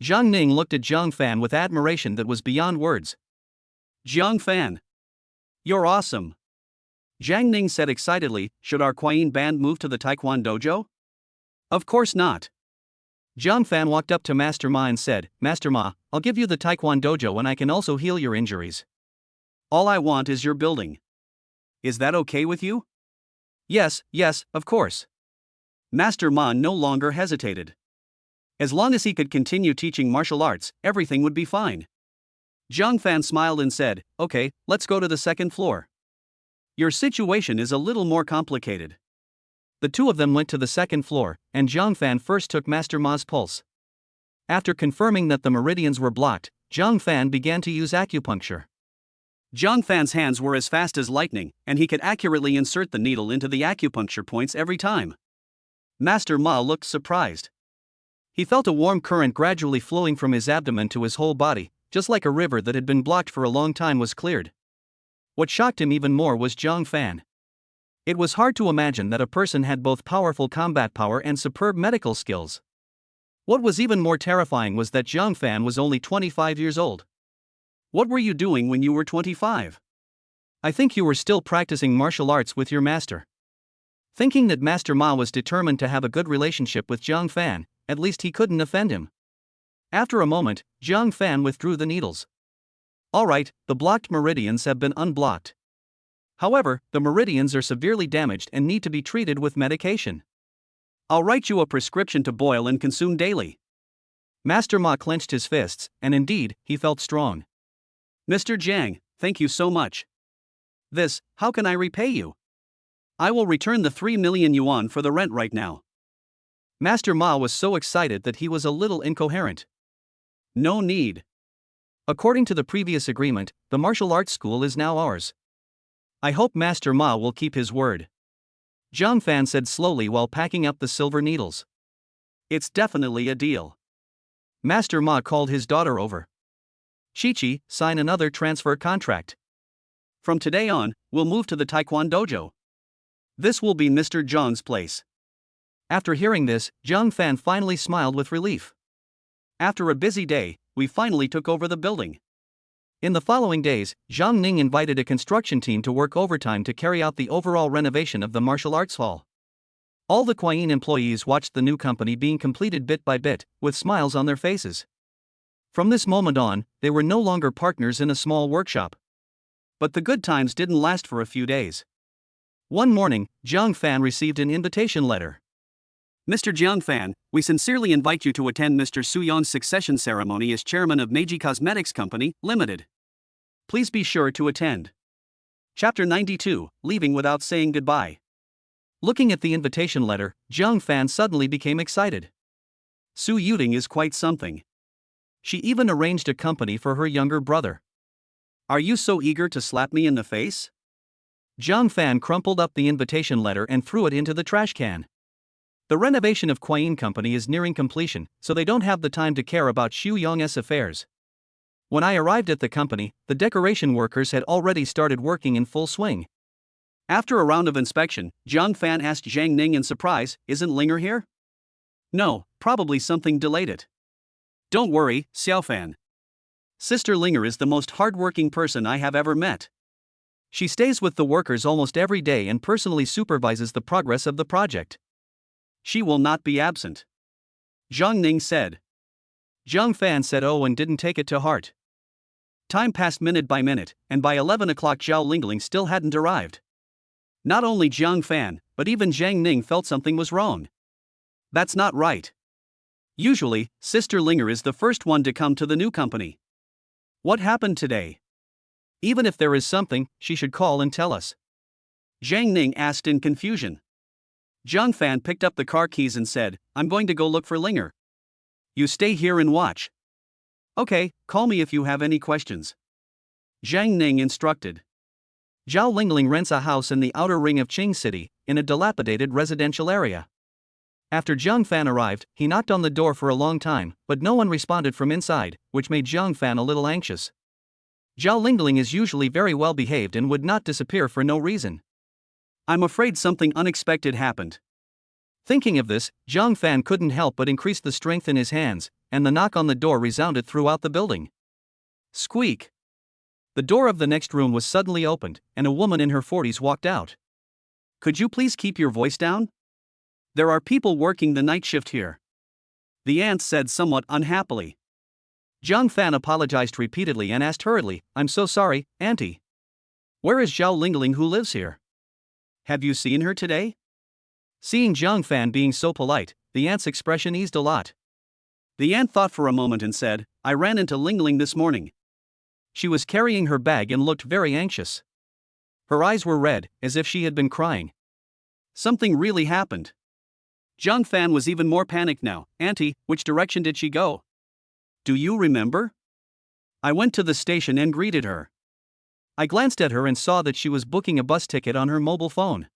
Jiang Ning looked at Jiang Fan with admiration that was beyond words. "Jiang Fan, you're awesome." Jiang Ning said excitedly, "Should our Quayin band move to the Taekwondo Dojo?" "Of course not." Jiang Fan walked up to Master Ma and said, "Master Ma, I'll give you the Taekwondo Dojo and I can also heal your injuries. All I want is your building. Is that okay with you?" Yes, of course." Master Ma no longer hesitated. As long as he could continue teaching martial arts, everything would be fine. Jiang Fan smiled and said, "Okay, let's go to the second floor. Your situation is a little more complicated." The two of them went to the second floor, and Jiang Fan first took Master Ma's pulse. After confirming that the meridians were blocked, Jiang Fan began to use acupuncture. Jiang Fan's hands were as fast as lightning, and he could accurately insert the needle into the acupuncture points every time. Master Ma looked surprised. He felt a warm current gradually flowing from his abdomen to his whole body, just like a river that had been blocked for a long time was cleared. What shocked him even more was Jiang Fan. It was hard to imagine that a person had both powerful combat power and superb medical skills. What was even more terrifying was that Jiang Fan was only 25 years old. "What were you doing when you were 25? "I think you were still practicing martial arts with your master." Thinking that Master Ma was determined to have a good relationship with Jiang Fan, at least he couldn't offend him. After a moment, Jiang Fan withdrew the needles. "All right, the blocked meridians have been unblocked. However, the meridians are severely damaged and need to be treated with medication. I'll write you a prescription to boil and consume daily." Master Ma clenched his fists, and indeed, he felt strong. "Mr. Jiang, thank you so much. How can I repay you? I will return the 3 million yuan for the rent right now." Master Ma was so excited that he was a little incoherent. "No need. According to the previous agreement, the martial arts school is now ours. I hope Master Ma will keep his word. Zhang Fan said slowly while packing up the silver needles. It's definitely a deal. Master Ma called his daughter over. Chi-Chi, sign another transfer contract. From today on, we'll move to the Taekwondo dojo. This will be Mr. Zhang's place. After hearing this, Zhang Fan finally smiled with relief. After a busy day, we finally took over the building. In the following days, Zhang Ning invited a construction team to work overtime to carry out the overall renovation of the martial arts hall. All the Kuayin employees watched the new company being completed bit by bit, with smiles on their faces. From this moment on, they were no longer partners in a small workshop. But the good times didn't last for a few days. One morning, Zhang Fan received an invitation letter. Mr. Zhang Fan, we sincerely invite you to attend Mr. Su Yong's succession ceremony as chairman of Meiji Cosmetics Company, Limited. Please be sure to attend. Chapter 92, Leaving Without Saying Goodbye. Looking at the invitation letter, Zhang Fan suddenly became excited. Su Yuding is quite something. She even arranged a company for her younger brother. Are you so eager to slap me in the face? Zhang Fan crumpled up the invitation letter and threw it into the trash can. The renovation of Kuayin Company is nearing completion, so they don't have the time to care about Xu Yong's affairs. When I arrived at the company, the decoration workers had already started working in full swing. After a round of inspection, Zhang Fan asked Zhang Ning in surprise, "Isn't Linger here?" "No, probably something delayed it." "Don't worry, Xiao Fan. Sister Linger is the most hardworking person I have ever met. She stays with the workers almost every day and personally supervises the progress of the project. She will not be absent," Zhang Ning said. Zhang Fan said oh and didn't take it to heart. Time passed minute by minute, and by 11 o'clock Zhao Lingling still hadn't arrived. Not only Zhang Fan, but even Zhang Ning felt something was wrong. That's not right. Usually, Sister Linger is the first one to come to the new company. What happened today? Even if there is something, she should call and tell us. Zhang Ning asked in confusion. Zhang Fan picked up the car keys and said, "I'm going to go look for Linger. You stay here and watch." "Okay, call me if you have any questions," Zhang Ning instructed. Zhao Lingling rents a house in the outer ring of Qing City, in a dilapidated residential area. After Zhang Fan arrived, he knocked on the door for a long time, but no one responded from inside, which made Zhang Fan a little anxious. Zhao Lingling is usually very well behaved and would not disappear for no reason. "I'm afraid something unexpected happened." Thinking of this, Zhang Fan couldn't help but increase the strength in his hands, and the knock on the door resounded throughout the building. Squeak! The door of the next room was suddenly opened, and a woman in her 40s walked out. "Could you please keep your voice down? There are people working the night shift here," the aunt said somewhat unhappily. Zhang Fan apologized repeatedly and asked hurriedly, "I'm so sorry, auntie. Where is Zhao Lingling who lives here? Have you seen her today?" Seeing Zhang Fan being so polite, the aunt's expression eased a lot. The aunt thought for a moment and said, "I ran into Lingling this morning. She was carrying her bag and looked very anxious. Her eyes were red, as if she had been crying. Something really happened." Zhang Fan was even more panicked now. "Auntie, which direction did she go? Do you remember?" "I went to the station and greeted her. I glanced at her and saw that she was booking a bus ticket on her mobile phone."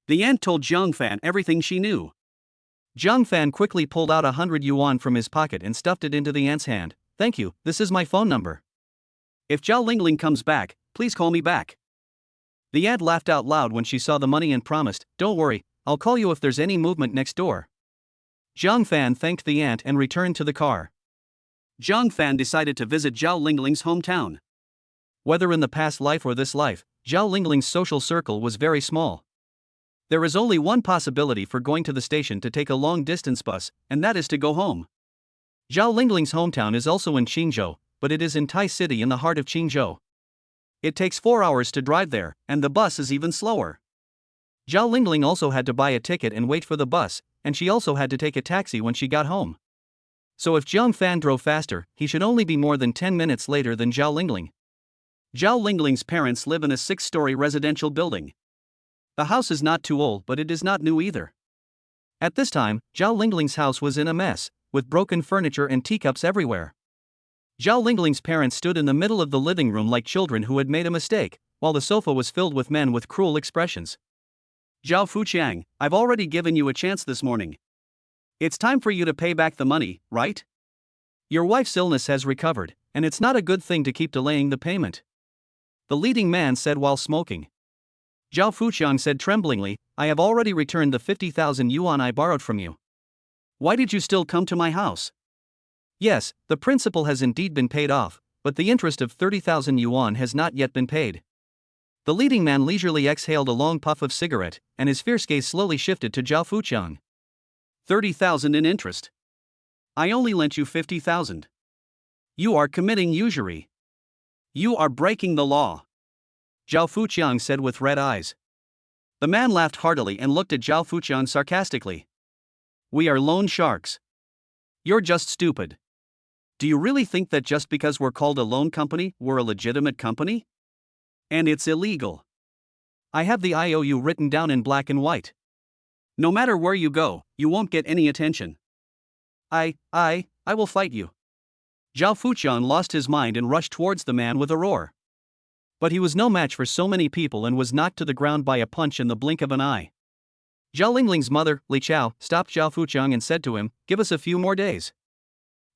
The aunt told Zhang Fan everything she knew. Zhang Fan quickly pulled out 100 yuan from his pocket and stuffed it into the aunt's hand. "Thank you, this is my phone number. If Zhao Lingling comes back, please call me back." The aunt laughed out loud when she saw the money and promised, "Don't worry, I'll call you if there's any movement next door." Zhang Fan thanked the aunt and returned to the car. Zhang Fan decided to visit Zhao Lingling's hometown. Whether in the past life or this life, Zhao Lingling's social circle was very small. There is only one possibility for going to the station to take a long-distance bus, and that is to go home. Zhao Lingling's hometown is also in Qingzhou, but it is in Tai City in the heart of Qingzhou. It takes 4 hours to drive there, and the bus is even slower. Zhao Lingling also had to buy a ticket and wait for the bus, and she also had to take a taxi when she got home. So if Zhang Fan drove faster, he should only be more than 10 minutes later than Zhao Lingling. Zhao Lingling's parents live in a 6-story residential building. The house is not too old, but it is not new either. At this time, Zhao Lingling's house was in a mess, with broken furniture and teacups everywhere. Zhao Lingling's parents stood in the middle of the living room like children who had made a mistake, while the sofa was filled with men with cruel expressions. Zhao Fuqiang, I've already given you a chance this morning. It's time for you to pay back the money, right? Your wife's illness has recovered, and it's not a good thing to keep delaying the payment. The leading man said while smoking. Zhao Fuqiang said tremblingly, I have already returned the 50,000 yuan I borrowed from you. Why did you still come to my house? Yes, the principal has indeed been paid off, but the interest of 30,000 yuan has not yet been paid. The leading man leisurely exhaled a long puff of cigarette, and his fierce gaze slowly shifted to Zhao Fuqiang. 30,000 in interest. I only lent you 50,000. You are committing usury. You are breaking the law. Zhao Fuqiang said with red eyes. The man laughed heartily and looked at Zhao Fuqiang sarcastically. We are loan sharks. You're just stupid. Do you really think that just because we're called a loan company, we're a legitimate company? And it's illegal. I have the IOU written down in black and white. No matter where you go, you won't get any attention. I will fight you. Zhao Fuqiang lost his mind and rushed towards the man with a roar. But he was no match for so many people and was knocked to the ground by a punch in the blink of an eye. Zhao Lingling's mother, Li Chao, stopped Zhao Fuqiang and said to him, give us a few more days.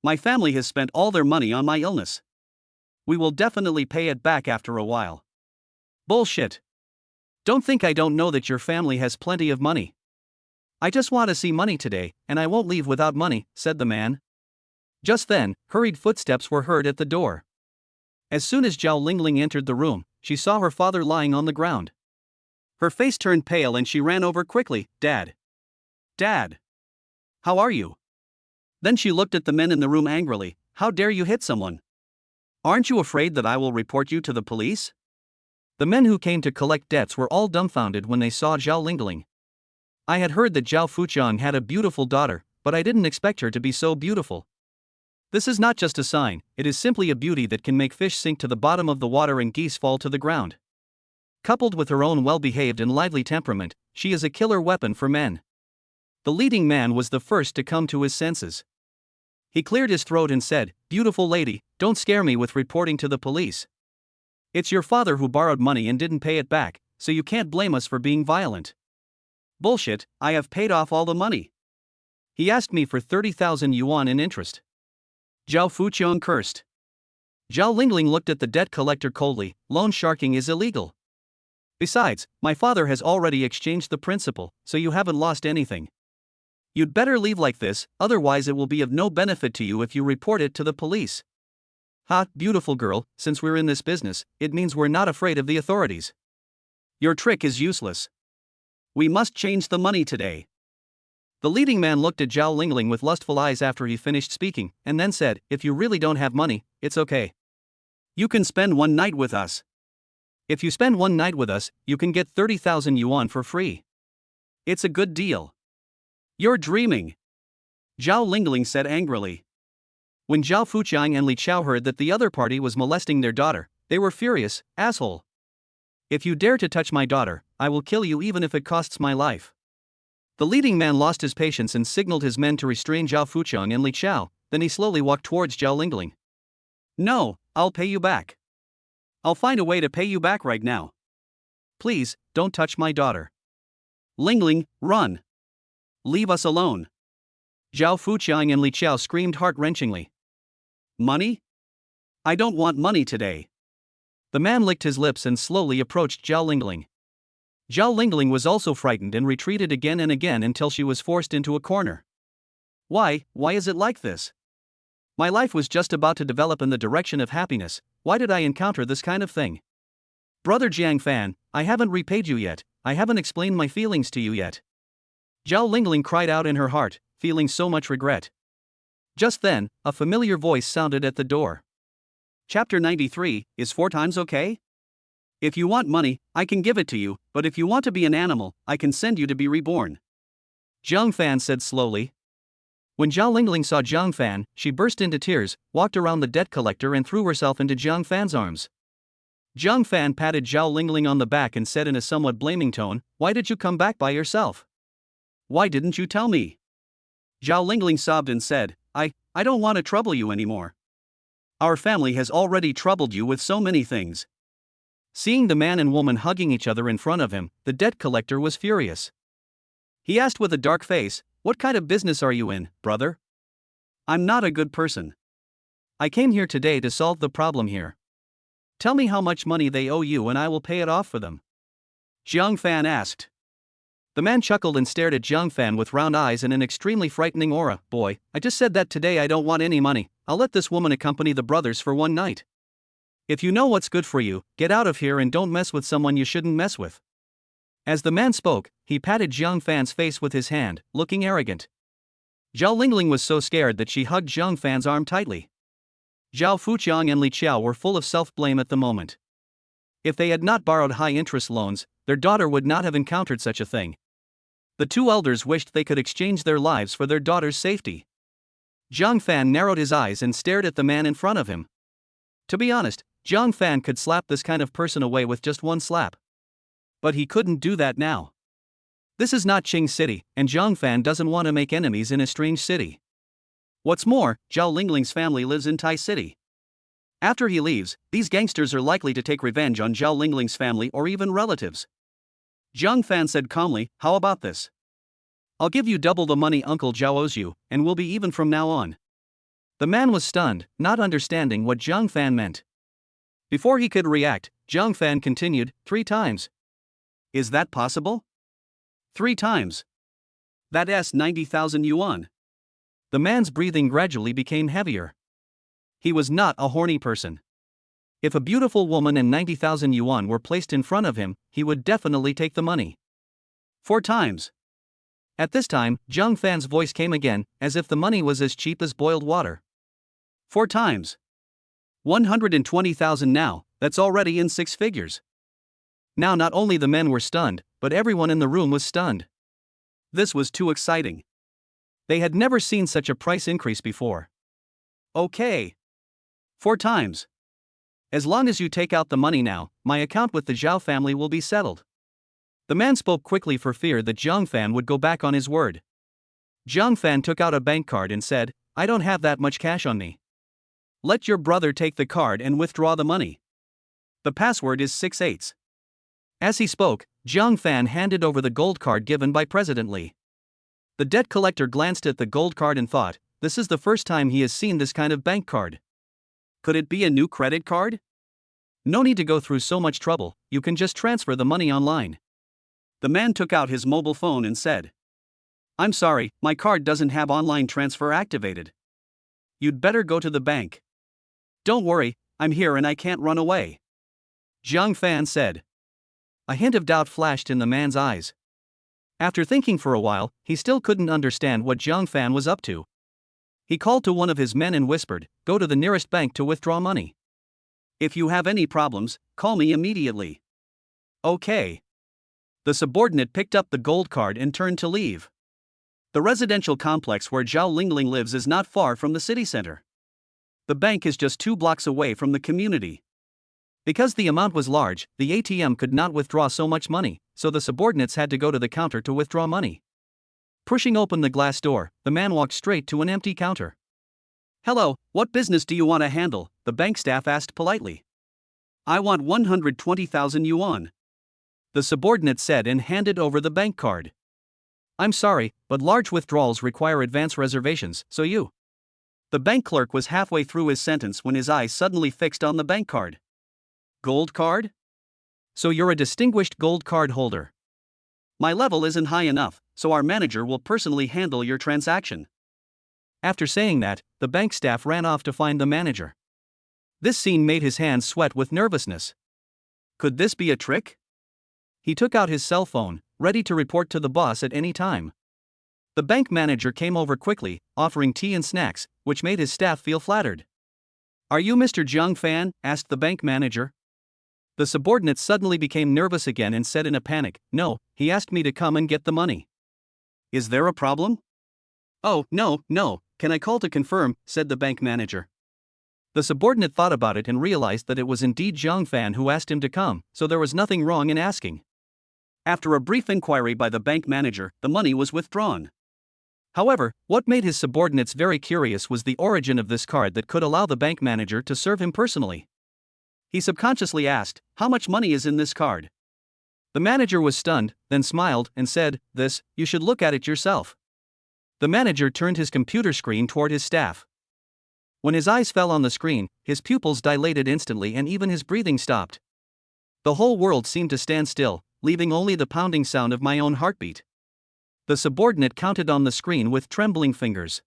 My family has spent all their money on my illness. We will definitely pay it back after a while. Bullshit. Don't think I don't know that your family has plenty of money. I just want to see money today, and I won't leave without money, said the man. Just then, hurried footsteps were heard at the door. As soon as Zhao Lingling entered the room, she saw her father lying on the ground. Her face turned pale and she ran over quickly. Dad. Dad. How are you? Then she looked at the men in the room angrily. How dare you hit someone? Aren't you afraid that I will report you to the police? The men who came to collect debts were all dumbfounded when they saw Zhao Lingling. I had heard that Zhao Fuqiang had a beautiful daughter, but I didn't expect her to be so beautiful. This is not just a sign, it is simply a beauty that can make fish sink to the bottom of the water and geese fall to the ground. Coupled with her own well-behaved and lively temperament, she is a killer weapon for men. The leading man was the first to come to his senses. He cleared his throat and said, beautiful lady, don't scare me with reporting to the police. It's your father who borrowed money and didn't pay it back, so you can't blame us for being violent. Bullshit, I have paid off all the money. He asked me for 30,000 yuan in interest. Zhao Fuqiang cursed. Zhao Lingling looked at the debt collector coldly, loan sharking is illegal. Besides, my father has already exchanged the principal, so you haven't lost anything. You'd better leave like this, otherwise it will be of no benefit to you if you report it to the police. Ha, beautiful girl, since we're in this business, it means we're not afraid of the authorities. Your trick is useless. We must change the money today. The leading man looked at Zhao Lingling with lustful eyes after he finished speaking, and then said, if you really don't have money, it's okay. You can spend one night with us. If you spend one night with us, you can get 30,000 yuan for free. It's a good deal. You're dreaming. Zhao Lingling said angrily. When Zhao Fuqiang and Li Chao heard that the other party was molesting their daughter, they were furious. Asshole. If you dare to touch my daughter, I will kill you even if it costs my life. The leading man lost his patience and signaled his men to restrain Zhao Fuqiang and Li Chao, then he slowly walked towards Zhao Lingling. No, I'll pay you back. I'll find a way to pay you back right now. Please, don't touch my daughter. Lingling, run. Leave us alone. Zhao Fuqiang and Li Chao screamed heart-wrenchingly. Money? I don't want money today. The man licked his lips and slowly approached Zhao Lingling. Zhao Lingling was also frightened and retreated again and again until she was forced into a corner. Why is it like this? My life was just about to develop in the direction of happiness, why did I encounter this kind of thing? Brother Jiang Fan, I haven't repaid you yet, I haven't explained my feelings to you yet. Zhao Lingling cried out in her heart, feeling so much regret. Just then, a familiar voice sounded at the door. Chapter 93, is 4 times okay? If you want money, I can give it to you, but if you want to be an animal, I can send you to be reborn. Jiang Fan said slowly. When Zhao Lingling saw Jiang Fan, she burst into tears, walked around the debt collector and threw herself into Jiang Fan's arms. Jiang Fan patted Zhao Lingling on the back and said in a somewhat blaming tone, why did you come back by yourself? Why didn't you tell me? Zhao Lingling sobbed and said, I don't want to trouble you anymore. Our family has already troubled you with so many things. Seeing the man and woman hugging each other in front of him, the debt collector was furious. He asked with a dark face, "What kind of business are you in, brother? I'm not a good person. I came here today to solve the problem here. Tell me how much money they owe you and I will pay it off for them." Jiang Fan asked. The man chuckled and stared at Jiang Fan with round eyes and an extremely frightening aura. "Boy, I just said that today I don't want any money. I'll let this woman accompany the brothers for one night. If you know what's good for you, get out of here and don't mess with someone you shouldn't mess with." As the man spoke, he patted Jiang Fan's face with his hand, looking arrogant. Zhao Lingling was so scared that she hugged Jiang Fan's arm tightly. Zhao Fuqiang and Li Qiao were full of self-blame at the moment. If they had not borrowed high-interest loans, their daughter would not have encountered such a thing. The two elders wished they could exchange their lives for their daughter's safety. Jiang Fan narrowed his eyes and stared at the man in front of him. To be honest, Jiang Fan could slap this kind of person away with just one slap. But he couldn't do that now. This is not Qing City, and Jiang Fan doesn't want to make enemies in a strange city. What's more, Zhao Lingling's family lives in Tai City. After he leaves, these gangsters are likely to take revenge on Zhao Lingling's family or even relatives. Jiang Fan said calmly, "How about this? I'll give you double the money Uncle Zhao owes you, and we'll be even from now on." The man was stunned, not understanding what Jiang Fan meant. Before he could react, Jiang Fan continued, 3 times. "Is that possible? 3 times? That's 90,000 yuan. The man's breathing gradually became heavier. He was not a horny person. If a beautiful woman and 90,000 yuan were placed in front of him, he would definitely take the money. 4 times. At this time, Jiang Fan's voice came again, as if the money was as cheap as boiled water. 4 times. 120,000 now, that's already in 6 figures. Now not only the men were stunned, but everyone in the room was stunned. This was too exciting. They had never seen such a price increase before. "Okay. 4 times. As long as you take out the money now, my account with the Zhao family will be settled." The man spoke quickly for fear that Jiang Fan would go back on his word. Jiang Fan took out a bank card and said, "I don't have that much cash on me. Let your brother take the card and withdraw the money. The password is 6/8. As he spoke, Jiang Fan handed over the gold card given by President Li. The debt collector glanced at the gold card and thought, this is the first time he has seen this kind of bank card. Could it be a new credit card? No need to go through so much trouble, you can just transfer the money online. The man took out his mobile phone and said, "I'm sorry, my card doesn't have online transfer activated. You'd better go to the bank." "Don't worry, I'm here and I can't run away," Jiang Fan said. A hint of doubt flashed in the man's eyes. After thinking for a while, he still couldn't understand what Jiang Fan was up to. He called to one of his men and whispered, "Go to the nearest bank to withdraw money. If you have any problems, call me immediately." "Okay." The subordinate picked up the gold card and turned to leave. The residential complex where Zhao Lingling lives is not far from the city center. The bank is just 2 blocks away from the community. Because the amount was large, the ATM could not withdraw so much money, so the subordinates had to go to the counter to withdraw money. Pushing open the glass door, the man walked straight to an empty counter. "Hello, what business do you want to handle?" the bank staff asked politely. "I want 120,000 yuan. The subordinate said and handed over the bank card. "I'm sorry, but large withdrawals require advance reservations, so you." The bank clerk was halfway through his sentence when his eyes suddenly fixed on the bank card. "Gold card? So you're a distinguished gold card holder. My level isn't high enough, so our manager will personally handle your transaction." After saying that, the bank staff ran off to find the manager. This scene made his hands sweat with nervousness. Could this be a trick? He took out his cell phone, ready to report to the boss at any time. The bank manager came over quickly, offering tea and snacks, which made his staff feel flattered. "Are you Mr. Jiang Fan?" asked the bank manager. The subordinate suddenly became nervous again and said in a panic, "No, he asked me to come and get the money." "Is there a problem?" "Oh, no, can I call to confirm?" said the bank manager. The subordinate thought about it and realized that it was indeed Jiang Fan who asked him to come, so there was nothing wrong in asking. After a brief inquiry by the bank manager, the money was withdrawn. However, what made his subordinates very curious was the origin of this card that could allow the bank manager to serve him personally. He subconsciously asked, "How much money is in this card?" The manager was stunned, then smiled and said, "This, you should look at it yourself." The manager turned his computer screen toward his staff. When his eyes fell on the screen, his pupils dilated instantly and even his breathing stopped. The whole world seemed to stand still, leaving only the pounding sound of my own heartbeat. The subordinate counted on the screen with trembling fingers.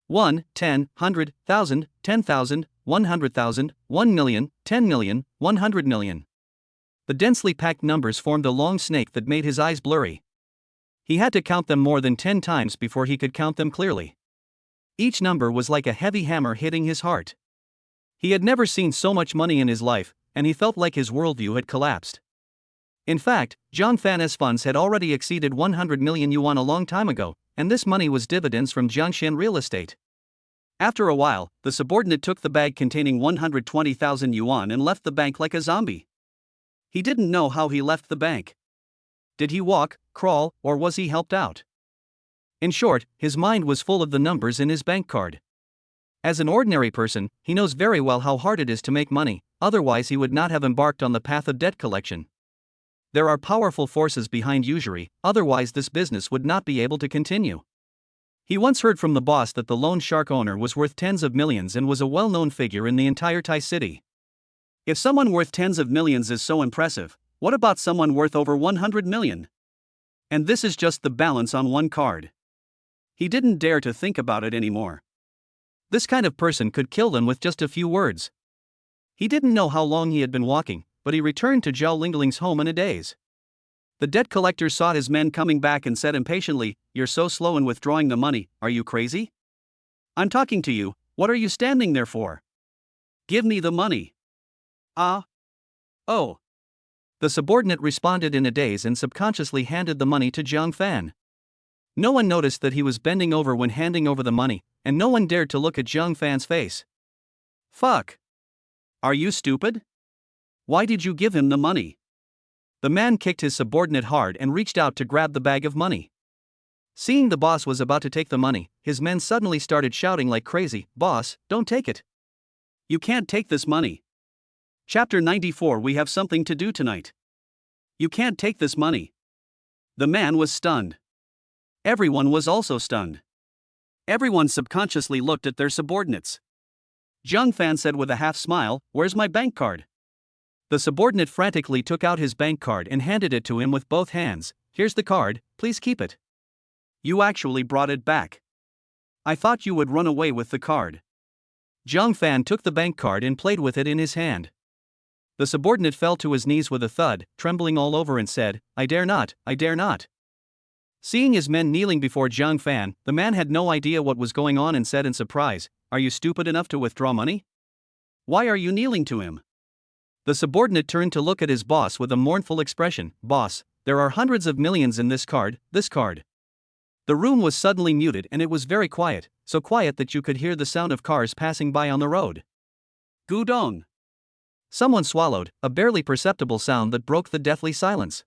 1, 10, 100, 1,000, 10,000, 100,000, 1 million, 10 million, 100 million. The densely packed numbers formed a long snake that made his eyes blurry. He had to count them more than 10 times before he could count them clearly. Each number was like a heavy hammer hitting his heart. He had never seen so much money in his life, and he felt like his worldview had collapsed. In fact, Zhang Fan's funds had already exceeded 100 million yuan a long time ago, and this money was dividends from Jiangshan real estate. After a while, the subordinate took the bag containing 120,000 yuan and left the bank like a zombie. He didn't know how he left the bank. Did he walk, crawl, or was he helped out? In short, his mind was full of the numbers in his bank card. As an ordinary person, he knows very well how hard it is to make money, otherwise he would not have embarked on the path of debt collection. There are powerful forces behind usury, otherwise this business would not be able to continue. He once heard from the boss that the loan shark owner was worth tens of millions and was a well-known figure in the entire Thai city. If someone worth tens of millions is so impressive, what about someone worth over 100 million? And this is just the balance on one card. He didn't dare to think about it anymore. This kind of person could kill them with just a few words. He didn't know how long he had been walking, but he returned to Zhao Lingling's home in a daze. The debt collector saw his men coming back and said impatiently, "You're so slow in withdrawing the money, are you crazy? I'm talking to you, what are you standing there for? Give me the money." "Ah. Oh." The subordinate responded in a daze and subconsciously handed the money to Zhang Fan. No one noticed that he was bending over when handing over the money, and no one dared to look at Zhang Fan's face. "Fuck. Are you stupid? Why did you give him the money?" The man kicked his subordinate hard and reached out to grab the bag of money. Seeing the boss was about to take the money, his men suddenly started shouting like crazy, "Boss, don't take it. You can't take this money. Chapter 94 We have something to do tonight. You can't take this money." The man was stunned. Everyone was also stunned. Everyone subconsciously looked at their subordinates. Zhang Fan said with a half smile, "Where's my bank card?" The subordinate frantically took out his bank card and handed it to him with both hands. "Here's the card, please keep it." "You actually brought it back. I thought you would run away with the card." Zhang Fan took the bank card and played with it in his hand. The subordinate fell to his knees with a thud, trembling all over and said, "I dare not, I dare not." Seeing his men kneeling before Zhang Fan, the man had no idea what was going on and said in surprise, "Are you stupid enough to withdraw money? Why are you kneeling to him?" The subordinate turned to look at his boss with a mournful expression. "Boss, there are hundreds of millions in this card, this card." The room was suddenly muted and it was very quiet, so quiet that you could hear the sound of cars passing by on the road. Gudong. Someone swallowed, a barely perceptible sound that broke the deathly silence.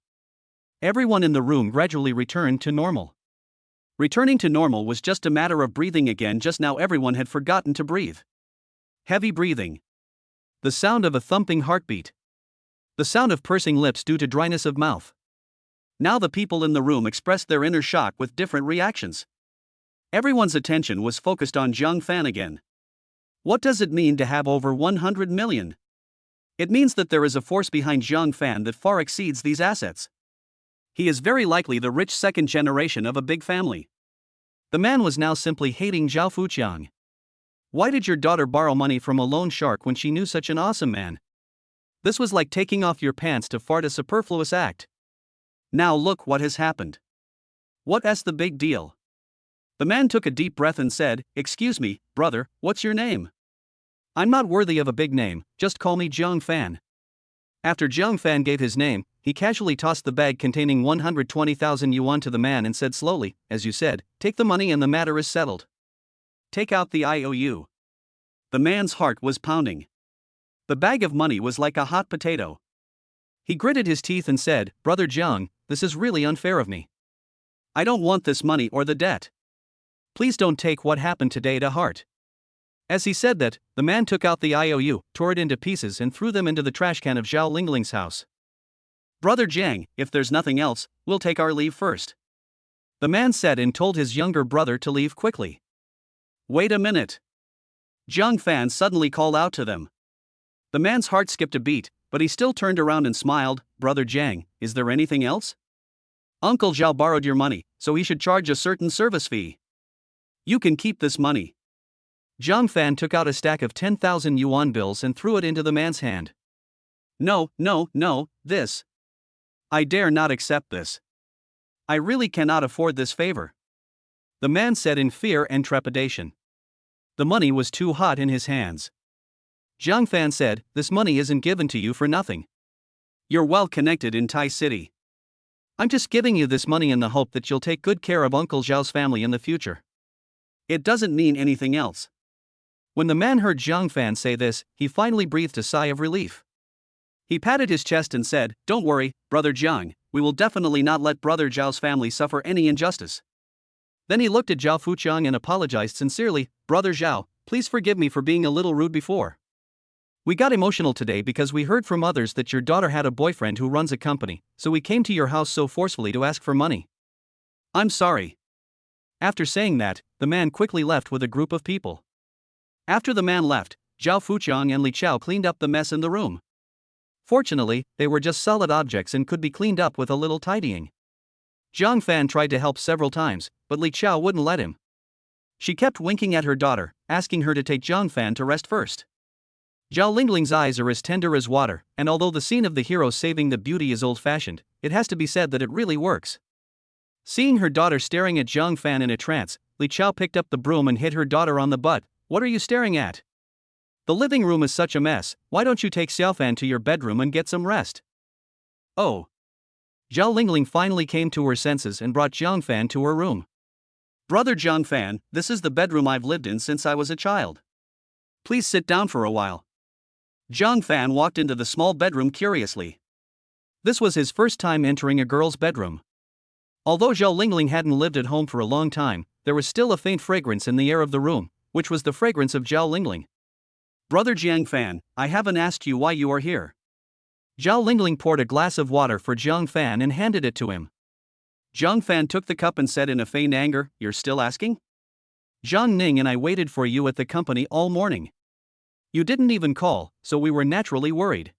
Everyone in the room gradually returned to normal. Returning to normal was just a matter of breathing again. Just now everyone had forgotten to breathe. Heavy breathing. The sound of a thumping heartbeat. The sound of pursing lips due to dryness of mouth. Now the people in the room expressed their inner shock with different reactions. Everyone's attention was focused on Zhang Fan again. What does it mean to have over 100 million? It means that there is a force behind Zhang Fan that far exceeds these assets. He is very likely the rich second generation of a big family. The man was now simply hating Zhao Fuqiang. Why did your daughter borrow money from a loan shark when she knew such an awesome man? This was like taking off your pants to fart, a superfluous act. Now look what has happened. What's the big deal? The man took a deep breath and said, "Excuse me, brother, what's your name? I'm not worthy of a big name, just call me Zhang Fan." After Zhang Fan gave his name, he casually tossed the bag containing 120,000 yuan to the man and said slowly, "As you said, take the money and the matter is settled. Take out the IOU." The man's heart was pounding. The bag of money was like a hot potato. He gritted his teeth and said, "Brother Zhang, this is really unfair of me. I don't want this money or the debt. Please don't take what happened today to heart. As he said that, the man took out the IOU, tore it into pieces and threw them into the trash can of Zhao Lingling's house. Brother Jiang, if there's nothing else, we'll take our leave first. The man said and told his younger brother to leave quickly. Wait a minute. Jiang Fan suddenly called out to them. The man's heart skipped a beat, but he still turned around and smiled. Brother Jiang, is there anything else? Uncle Zhao borrowed your money, so he should charge a certain service fee. You can keep this money. Jiang Fan took out a stack of 10,000 yuan bills and threw it into the man's hand. No, this. I dare not accept this. I really cannot afford this favor. The man said in fear and trepidation. The money was too hot in his hands. Jiang Fan said, this money isn't given to you for nothing. You're well connected in Tai City. I'm just giving you this money in the hope that you'll take good care of Uncle Zhao's family in the future. It doesn't mean anything else. When the man heard Jiang Fan say this, he finally breathed a sigh of relief. He patted his chest and said, don't worry, Brother Jiang, we will definitely not let Brother Zhao's family suffer any injustice. Then he looked at Zhao Fuqiang and apologized sincerely, Brother Zhao, please forgive me for being a little rude before. We got emotional today because we heard from others that your daughter had a boyfriend who runs a company, so we came to your house so forcefully to ask for money. I'm sorry. After saying that, the man quickly left with a group of people. After the man left, Zhao Fuqiang and Li Chao cleaned up the mess in the room. Fortunately, they were just solid objects and could be cleaned up with a little tidying. Jiang Fan tried to help several times, but Li Chao wouldn't let him. She kept winking at her daughter, asking her to take Jiang Fan to rest first. Zhao Lingling's eyes are as tender as water, and although the scene of the hero saving the beauty is old-fashioned, it has to be said that it really works. Seeing her daughter staring at Jiang Fan in a trance, Li Chao picked up the broom and hit her daughter on the butt. What are you staring at? The living room is such a mess, why don't you take Xiaofan to your bedroom and get some rest? Oh. Zhao Lingling finally came to her senses and brought Jiang Fan to her room. Brother Jiang Fan, this is the bedroom I've lived in since I was a child. Please sit down for a while. Jiang Fan walked into the small bedroom curiously. This was his first time entering a girl's bedroom. Although Zhao Lingling hadn't lived at home for a long time, there was still a faint fragrance in the air of the room, which was the fragrance of Zhao Lingling. Brother Jiang Fan, I haven't asked you why you are here. Zhao Lingling poured a glass of water for Jiang Fan and handed it to him. Jiang Fan took the cup and said in a feigned anger, you're still asking? Zhang Ning and I waited for you at the company all morning. You didn't even call, so we were naturally worried.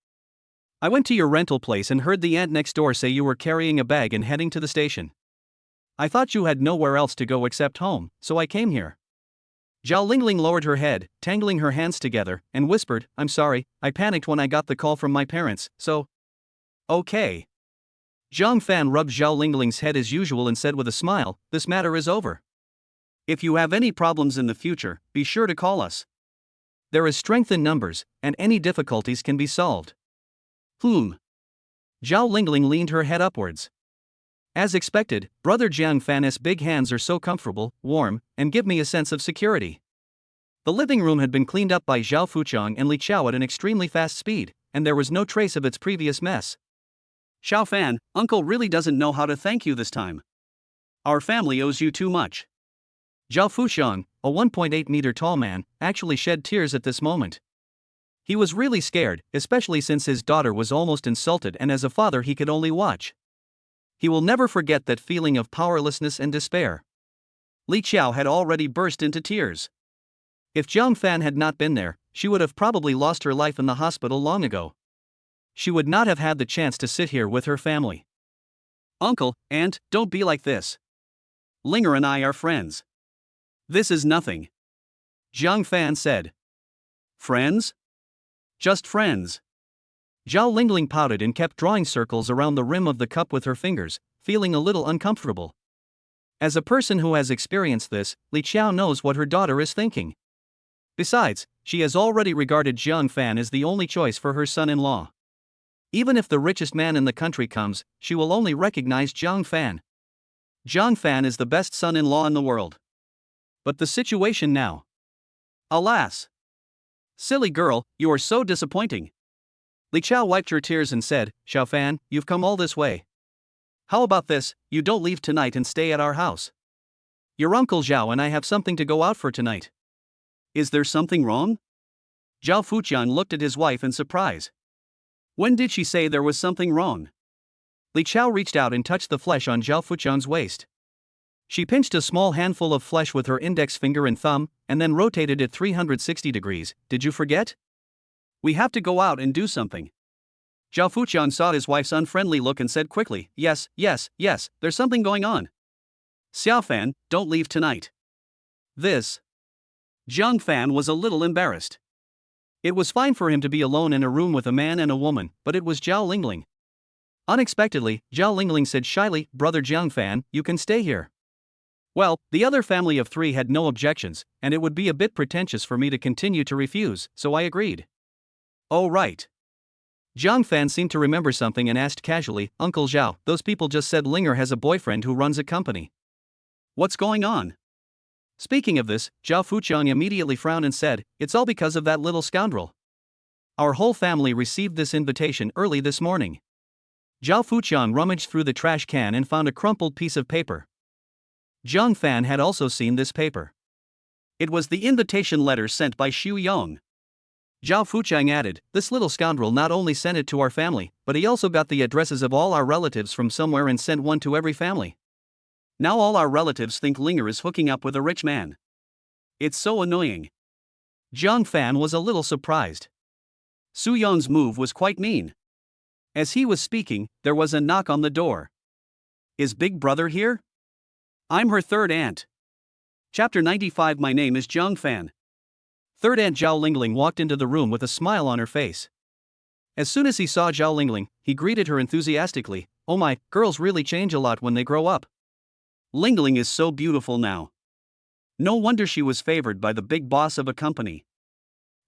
I went to your rental place and heard the aunt next door say you were carrying a bag and heading to the station. I thought you had nowhere else to go except home, so I came here. Zhao Lingling lowered her head, tangling her hands together, and whispered, I'm sorry, I panicked when I got the call from my parents, so... Okay. Jiang Fan rubbed Zhao Lingling's head as usual and said with a smile, this matter is over. If you have any problems in the future, be sure to call us. There is strength in numbers, and any difficulties can be solved. Zhao Lingling leaned her head upwards. As expected, Brother Jiang Fan's big hands are so comfortable, warm, and give me a sense of security. The living room had been cleaned up by Zhao Fuqiang and Li Chao at an extremely fast speed, and there was no trace of its previous mess. Xiao Fan, Uncle really doesn't know how to thank you this time. Our family owes you too much. Zhao Fuqiang, a 1.8-meter tall man, actually shed tears at this moment. He was really scared, especially since his daughter was almost insulted and as a father he could only watch. He will never forget that feeling of powerlessness and despair. Li Chao had already burst into tears. If Jiang Fan had not been there, she would have probably lost her life in the hospital long ago. She would not have had the chance to sit here with her family. Uncle, Aunt, don't be like this. Linger and I are friends. This is nothing. Jiang Fan said. Friends? Just friends. Zhao Lingling pouted and kept drawing circles around the rim of the cup with her fingers, feeling a little uncomfortable. As a person who has experienced this, Li Chao knows what her daughter is thinking. Besides, she has already regarded Jiang Fan as the only choice for her son-in-law. Even if the richest man in the country comes, she will only recognize Jiang Fan. Jiang Fan is the best son-in-law in the world. But the situation now. Alas! Silly girl, you are so disappointing. Li Chao wiped her tears and said, Xiao Fan, you've come all this way. How about this, you don't leave tonight and stay at our house. Your Uncle Zhao and I have something to go out for tonight. Is there something wrong? Zhao Fuqian looked at his wife in surprise. When did she say there was something wrong? Li Chao reached out and touched the flesh on Zhao Fuqian's waist. She pinched a small handful of flesh with her index finger and thumb, and then rotated it 360 degrees. Did you forget? We have to go out and do something. Zhao Fuqian saw his wife's unfriendly look and said quickly, yes, there's something going on. Xiao Fan, don't leave tonight. This. Jiang Fan was a little embarrassed. It was fine for him to be alone in a room with a man and a woman, but it was Zhao Lingling. Unexpectedly, Zhao Lingling said shyly, Brother Jiang Fan, you can stay here. Well, the other family of 3 had no objections, and it would be a bit pretentious for me to continue to refuse, so I agreed. Oh right. Jiang Fan seemed to remember something and asked casually, Uncle Zhao, those people just said Linger has a boyfriend who runs a company. What's going on? Speaking of this, Zhao Fuqian immediately frowned and said, it's all because of that little scoundrel. Our whole family received this invitation early this morning. Zhao Fuqian rummaged through the trash can and found a crumpled piece of paper. Jiang Fan had also seen this paper. It was the invitation letter sent by Xu Yong. Zhao Fuqian added, this little scoundrel not only sent it to our family, but he also got the addresses of all our relatives from somewhere and sent one to every family. Now all our relatives think Linger is hooking up with a rich man. It's so annoying. Jiang Fan was a little surprised. Su Yong's move was quite mean. As he was speaking, there was a knock on the door. Is Big Brother here? I'm her third aunt. Chapter 95. My name is Jiang Fan. Third Aunt Zhao Lingling walked into the room with a smile on her face. As soon as he saw Zhao Lingling, he greeted her enthusiastically. Oh my, girls really change a lot when they grow up. Lingling is so beautiful now. No wonder she was favored by the big boss of a company.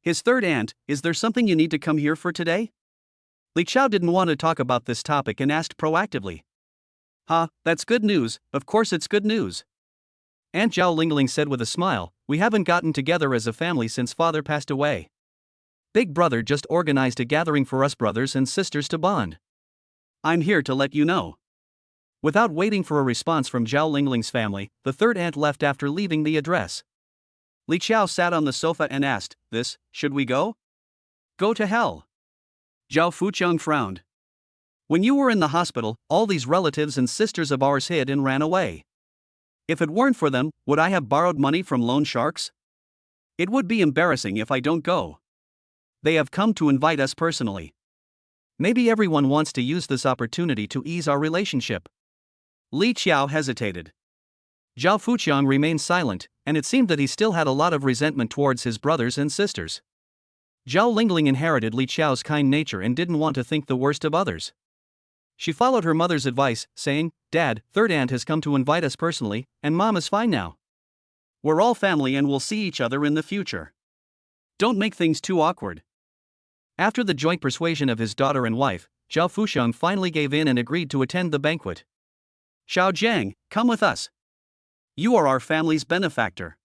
His third aunt, is there something you need to come here for today? Li Chao didn't want to talk about this topic and asked proactively. That's good news, of course it's good news. Aunt Zhao Lingling said with a smile, we haven't gotten together as a family since father passed away. Big Brother just organized a gathering for us brothers and sisters to bond. I'm here to let you know. Without waiting for a response from Zhao Lingling's family, the third aunt left after leaving the address. Li Chao sat on the sofa and asked, should we go? Go to hell. Zhao Fuqian frowned. When you were in the hospital, all these relatives and sisters of ours hid and ran away. If it weren't for them, would I have borrowed money from loan sharks? It would be embarrassing if I don't go. They have come to invite us personally. Maybe everyone wants to use this opportunity to ease our relationship. Li Chao hesitated. Zhao Fuqian remained silent, and it seemed that he still had a lot of resentment towards his brothers and sisters. Zhao Lingling inherited Li Chao's kind nature and didn't want to think the worst of others. She followed her mother's advice, saying, Dad, third aunt has come to invite us personally, and Mom is fine now. We're all family and we'll see each other in the future. Don't make things too awkward. After the joint persuasion of his daughter and wife, Zhao Fuqian finally gave in and agreed to attend the banquet. Xiao Jiang, come with us. You are our family's benefactor.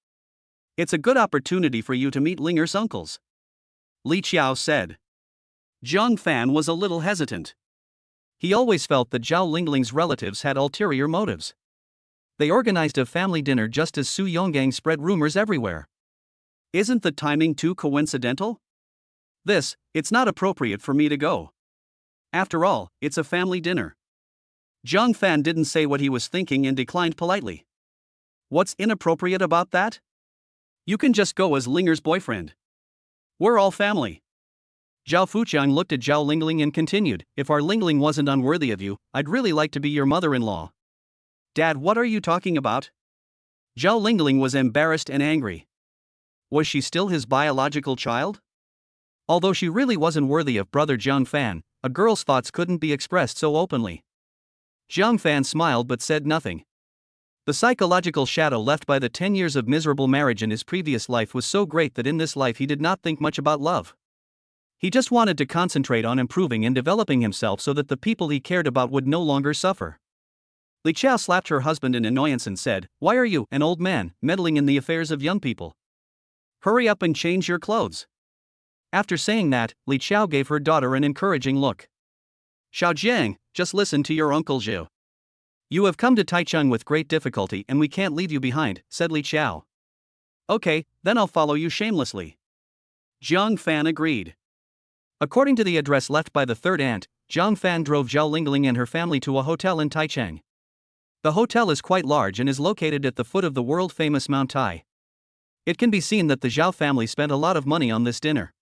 It's a good opportunity for you to meet Linger's uncles. Li Chao said. Jiang Fan was a little hesitant. He always felt that Zhao Lingling's relatives had ulterior motives. They organized a family dinner just as Su Yonggang spread rumors everywhere. Isn't the timing too coincidental? It's not appropriate for me to go. After all, it's a family dinner. Jiang Fan didn't say what he was thinking and declined politely. What's inappropriate about that? You can just go as Linger's boyfriend. We're all family. Zhao Fuqian looked at Zhao Lingling and continued, if our Lingling wasn't unworthy of you, I'd really like to be your mother-in-law. Dad, what are you talking about? Zhao Lingling was embarrassed and angry. Was she still his biological child? Although she really wasn't worthy of brother Jiang Fan, a girl's thoughts couldn't be expressed so openly. Jiang Fan smiled but said nothing. The psychological shadow left by the 10 years of miserable marriage in his previous life was so great that in this life he did not think much about love. He just wanted to concentrate on improving and developing himself so that the people he cared about would no longer suffer. Li Chao slapped her husband in annoyance and said, Why are you, an old man, meddling in the affairs of young people? Hurry up and change your clothes. After saying that, Li Chao gave her daughter an encouraging look. Xiao Jiang, just listen to your Uncle Zhu. You have come to Taichung with great difficulty and we can't leave you behind, said Li Qiao. Okay, then I'll follow you shamelessly. Jiang Fan agreed. According to the address left by the third aunt, Jiang Fan drove Zhao Lingling and her family to a hotel in Taichung. The hotel is quite large and is located at the foot of the world-famous Mount Tai. It can be seen that the Zhao family spent a lot of money on this dinner.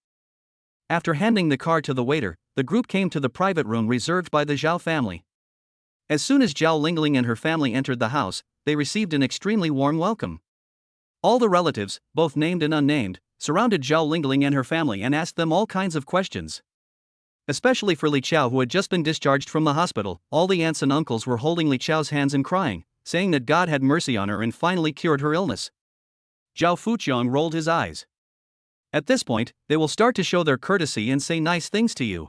After handing the card to the waiter, the group came to the private room reserved by the Zhao family. As soon as Zhao Lingling and her family entered the house, they received an extremely warm welcome. All the relatives, both named and unnamed, surrounded Zhao Lingling and her family and asked them all kinds of questions. Especially for Li Qiao, who had just been discharged from the hospital, all the aunts and uncles were holding Li Qiao's hands and crying, saying that God had mercy on her and finally cured her illness. Zhao Fuqiang rolled his eyes. At this point, they will start to show their courtesy and say nice things to you.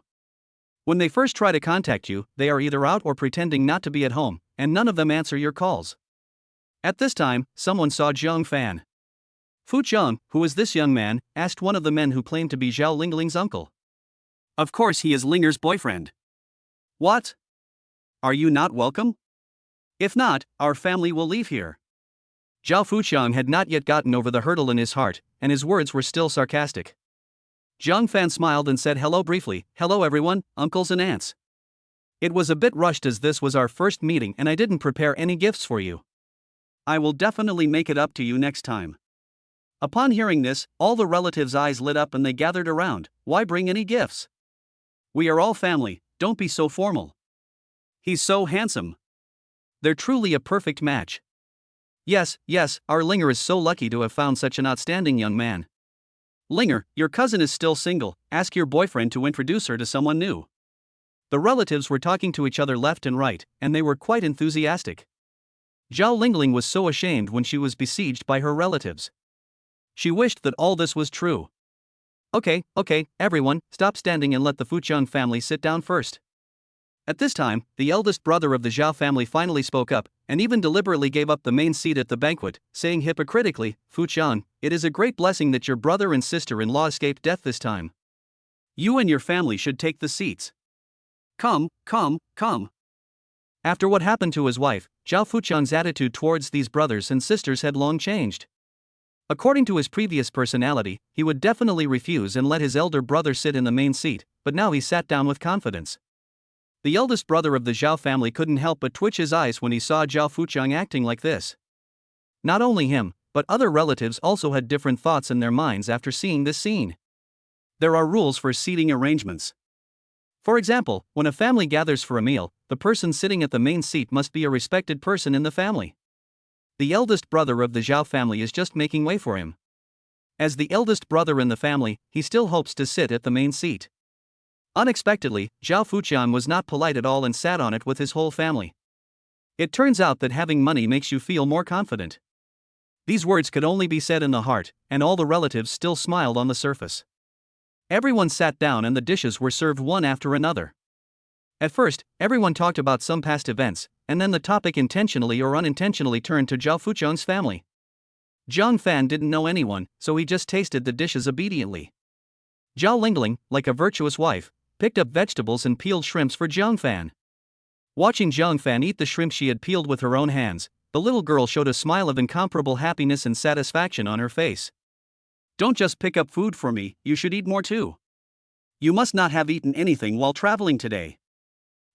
When they first try to contact you, they are either out or pretending not to be at home, and none of them answer your calls. At this time, someone saw Jiang Fan. Fu Zhang, who is this young man, asked one of the men who claimed to be Zhao Lingling's uncle. Of course he is Linger's boyfriend. What? Are you not welcome? If not, our family will leave here. Zhao Fuqiang had not yet gotten over the hurdle in his heart, and his words were still sarcastic. Jiang Fan smiled and said hello briefly. Hello everyone, uncles and aunts. It was a bit rushed as this was our first meeting and I didn't prepare any gifts for you. I will definitely make it up to you next time. Upon hearing this, all the relatives' eyes lit up and they gathered around. Why bring any gifts? We are all family, don't be so formal. He's so handsome. They're truly a perfect match. Yes, our Linger is so lucky to have found such an outstanding young man. Linger, your cousin is still single, ask your boyfriend to introduce her to someone new. The relatives were talking to each other left and right, and they were quite enthusiastic. Zhao Lingling was so ashamed when she was besieged by her relatives. She wished that all this was true. Okay, everyone, stop standing and let the Fuqiang family sit down first. At this time, the eldest brother of the Zhao family finally spoke up, and even deliberately gave up the main seat at the banquet, saying hypocritically, Fuqiang, it is a great blessing that your brother and sister-in-law escaped death this time. You and your family should take the seats. Come. After what happened to his wife, Zhao Fuqiang's attitude towards these brothers and sisters had long changed. According to his previous personality, he would definitely refuse and let his elder brother sit in the main seat, but now he sat down with confidence. The eldest brother of the Zhao family couldn't help but twitch his eyes when he saw Zhao Fuqiang acting like this. Not only him, but other relatives also had different thoughts in their minds after seeing this scene. There are rules for seating arrangements. For example, when a family gathers for a meal, the person sitting at the main seat must be a respected person in the family. The eldest brother of the Zhao family is just making way for him. As the eldest brother in the family, he still hopes to sit at the main seat. Unexpectedly, Zhao Fuqiang was not polite at all and sat on it with his whole family. It turns out that having money makes you feel more confident. These words could only be said in the heart, and all the relatives still smiled on the surface. Everyone sat down and the dishes were served one after another. At first, everyone talked about some past events, and then the topic intentionally or unintentionally turned to Zhao Fuqiang's family. Jiang Fan didn't know anyone, so he just tasted the dishes obediently. Zhao Lingling, like a virtuous wife, picked up vegetables and peeled shrimps for Jiang Fan. Watching Jiang Fan eat the shrimp she had peeled with her own hands, the little girl showed a smile of incomparable happiness and satisfaction on her face. Don't just pick up food for me, you should eat more too. You must not have eaten anything while traveling today.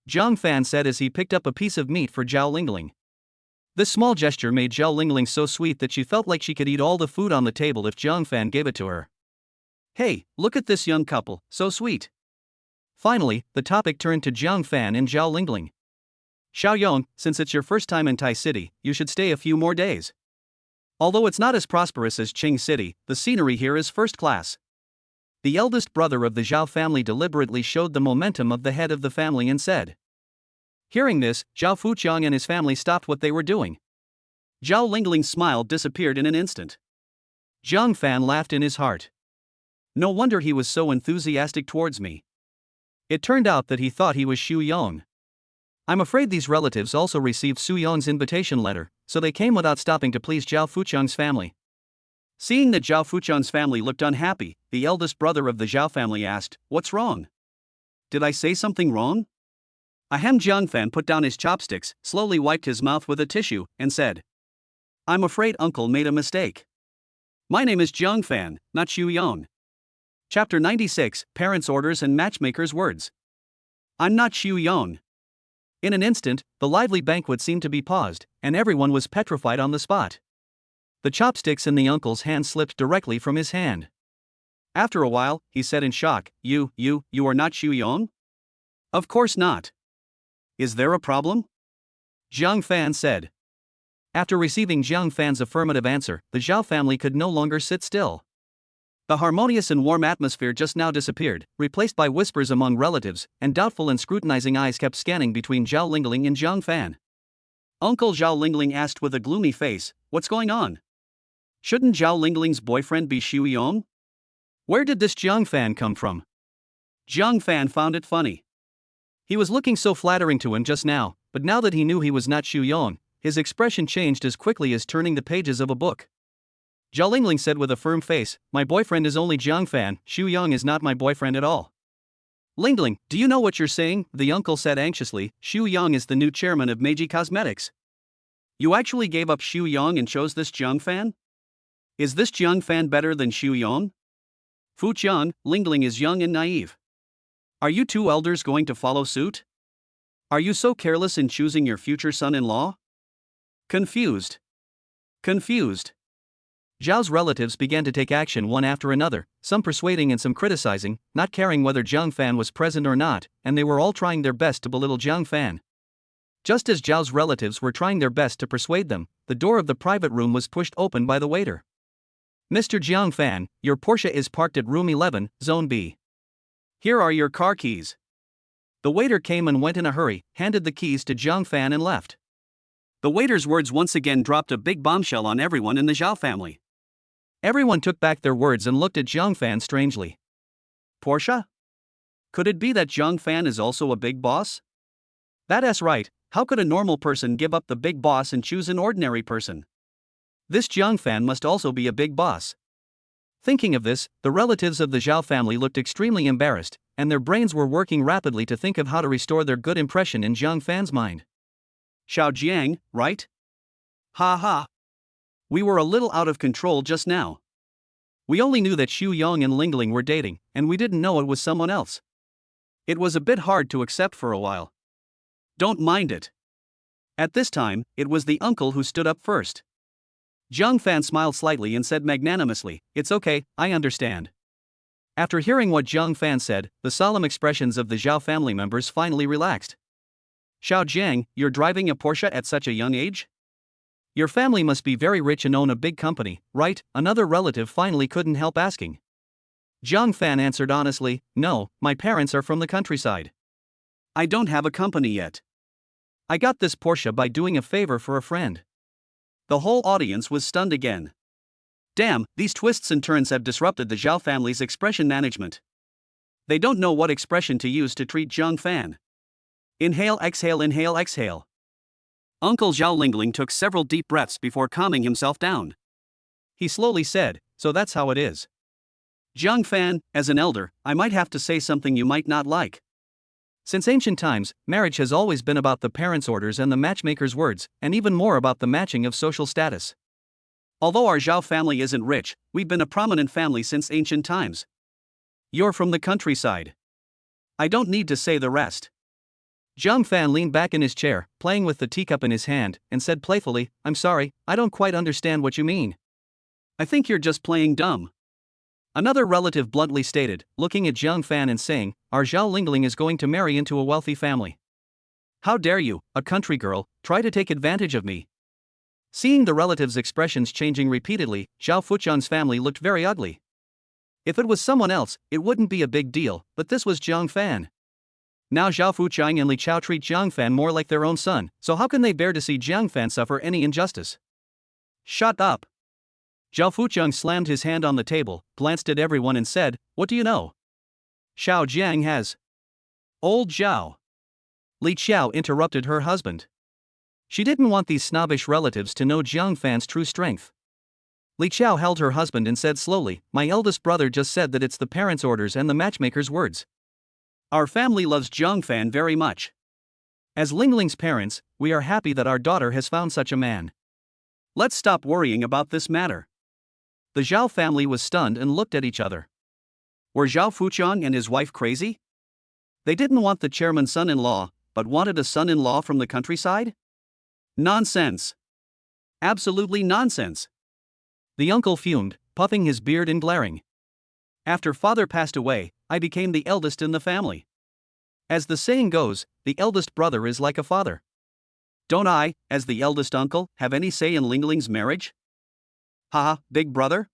Jiang Fan said as he picked up a piece of meat for Zhao Lingling. This small gesture made Zhao Lingling so sweet that she felt like she could eat all the food on the table if Jiang Fan gave it to her. Hey, look at this young couple, so sweet. Finally, the topic turned to Jiang Fan and Zhao Lingling. Xiaoyong, since it's your first time in Tai City, you should stay a few more days. Although it's not as prosperous as Qing City, the scenery here is first class. The eldest brother of the Zhao family deliberately showed the momentum of the head of the family and said. Hearing this, Zhao Fuqiang and his family stopped what they were doing. Zhao Lingling's smile disappeared in an instant. Jiang Fan laughed in his heart. No wonder he was so enthusiastic towards me. It turned out that he thought he was Xu Yong. I'm afraid these relatives also received Su Yong's invitation letter, so they came without stopping to please Zhao Fuqiang's family. Seeing that Zhao Fuqiang's family looked unhappy, the eldest brother of the Zhao family asked, "What's wrong? Did I say something wrong?" Ahem. Jiangfan put down his chopsticks, slowly wiped his mouth with a tissue, and said, I'm afraid Uncle made a mistake. My name is Jiangfan, not Xu Yong. Chapter 96, Parents' Orders and Matchmakers' Words. I'm not Xu Yong. In an instant, the lively banquet seemed to be paused, and everyone was petrified on the spot. The chopsticks in the uncle's hand slipped directly from his hand. After a while, he said in shock, You are not Xu Yong? Of course not. Is there a problem? Jiang Fan said. After receiving Jiang Fan's affirmative answer, the Zhao family could no longer sit still. The harmonious and warm atmosphere just now disappeared, replaced by whispers among relatives, and doubtful and scrutinizing eyes kept scanning between Zhao Lingling and Jiang Fan. Uncle Zhao Lingling asked with a gloomy face, What's going on? Shouldn't Zhao Lingling's boyfriend be Xu Yong? Where did this Jiang Fan come from? Jiang Fan found it funny. He was looking so flattering to him just now, but now that he knew he was not Xu Yong, his expression changed as quickly as turning the pages of a book. Zhao Lingling said with a firm face, My boyfriend is only Jiang Fan, Xu Yong is not my boyfriend at all. Lingling, do you know what you're saying? The uncle said anxiously. Xu Yong is the new chairman of Meiji Cosmetics. You actually gave up Xu Yong and chose this Jiang Fan? Is this Jiang Fan better than Xu Yong? Fu Jiang, Lingling is young and naive. Are you two elders going to follow suit? Are you so careless in choosing your future son-in-law? Confused. Zhao's relatives began to take action one after another, some persuading and some criticizing, not caring whether Jiang Fan was present or not, and they were all trying their best to belittle Jiang Fan. Just as Zhao's relatives were trying their best to persuade them, the door of the private room was pushed open by the waiter. Mr. Jiang Fan, your Porsche is parked at room 11, Zone B. Here are your car keys. The waiter came and went in a hurry, handed the keys to Jiang Fan and left. The waiter's words once again dropped a big bombshell on everyone in the Zhao family. Everyone took back their words and looked at Jiang Fan strangely. Porsche? Could it be that Jiang Fan is also a big boss? That's right, how could a normal person give up the big boss and choose an ordinary person? This Jiang Fan must also be a big boss. Thinking of this, the relatives of the Zhao family looked extremely embarrassed, and their brains were working rapidly to think of how to restore their good impression in Jiang Fan's mind. Xiao Jiang, right? Ha ha. We were a little out of control just now. We only knew that Xu Yong and Lingling were dating, and we didn't know it was someone else. It was a bit hard to accept for a while. Don't mind it. At this time, it was the uncle who stood up first. Jiang Fan smiled slightly and said magnanimously, It's okay, I understand. After hearing what Jiang Fan said, the solemn expressions of the Zhao family members finally relaxed. Xiao Jiang, you're driving a Porsche at such a young age? Your family must be very rich and own a big company, right? Another relative finally couldn't help asking. Jiang Fan answered honestly, No, my parents are from the countryside. I don't have a company yet. I got this Porsche by doing a favor for a friend. The whole audience was stunned again. Damn, these twists and turns have disrupted the Zhao family's expression management. They don't know what expression to use to treat Jiang Fan. Inhale, exhale, inhale, exhale. Uncle Zhao Lingling took several deep breaths before calming himself down. He slowly said, So that's how it is. Jiang Fan, as an elder, I might have to say something you might not like. Since ancient times, marriage has always been about the parents' orders and the matchmaker's words, and even more about the matching of social status. Although our Zhao family isn't rich, we've been a prominent family since ancient times. You're from the countryside. I don't need to say the rest. Jiang Fan leaned back in his chair, playing with the teacup in his hand, and said playfully, I'm sorry, I don't quite understand what you mean. I think you're just playing dumb. Another relative bluntly stated, looking at Jiang Fan and saying, Our Zhao Lingling is going to marry into a wealthy family. How dare you, a country girl, try to take advantage of me? Seeing the relatives' expressions changing repeatedly, Zhao Fujiang's family looked very ugly. If it was someone else, it wouldn't be a big deal, but this was Jiang Fan. Now Zhao Fujiang and Li Chao treat Jiang Fan more like their own son, so how can they bear to see Jiang Fan suffer any injustice? Shut up. Zhao Fujiang slammed his hand on the table, glanced at everyone and said, What do you know? Xiao Jiang has. Old Zhao. Li Chao interrupted her husband. She didn't want these snobbish relatives to know Jiang Fan's true strength. Li Chao held her husband and said slowly, My eldest brother just said that it's the parents' orders and the matchmaker's words. Our family loves Jiang Fan very much. As Lingling's parents, we are happy that our daughter has found such a man. Let's stop worrying about this matter. The Zhao family was stunned and looked at each other. Were Zhao Fuqiang and his wife crazy? They didn't want the chairman's son-in-law, but wanted a son-in-law from the countryside? Nonsense. Absolutely nonsense. The uncle fumed, puffing his beard and glaring. After father passed away, I became the eldest in the family. As the saying goes, the eldest brother is like a father. Don't I, as the eldest uncle, have any say in Lingling's marriage? Haha, big brother?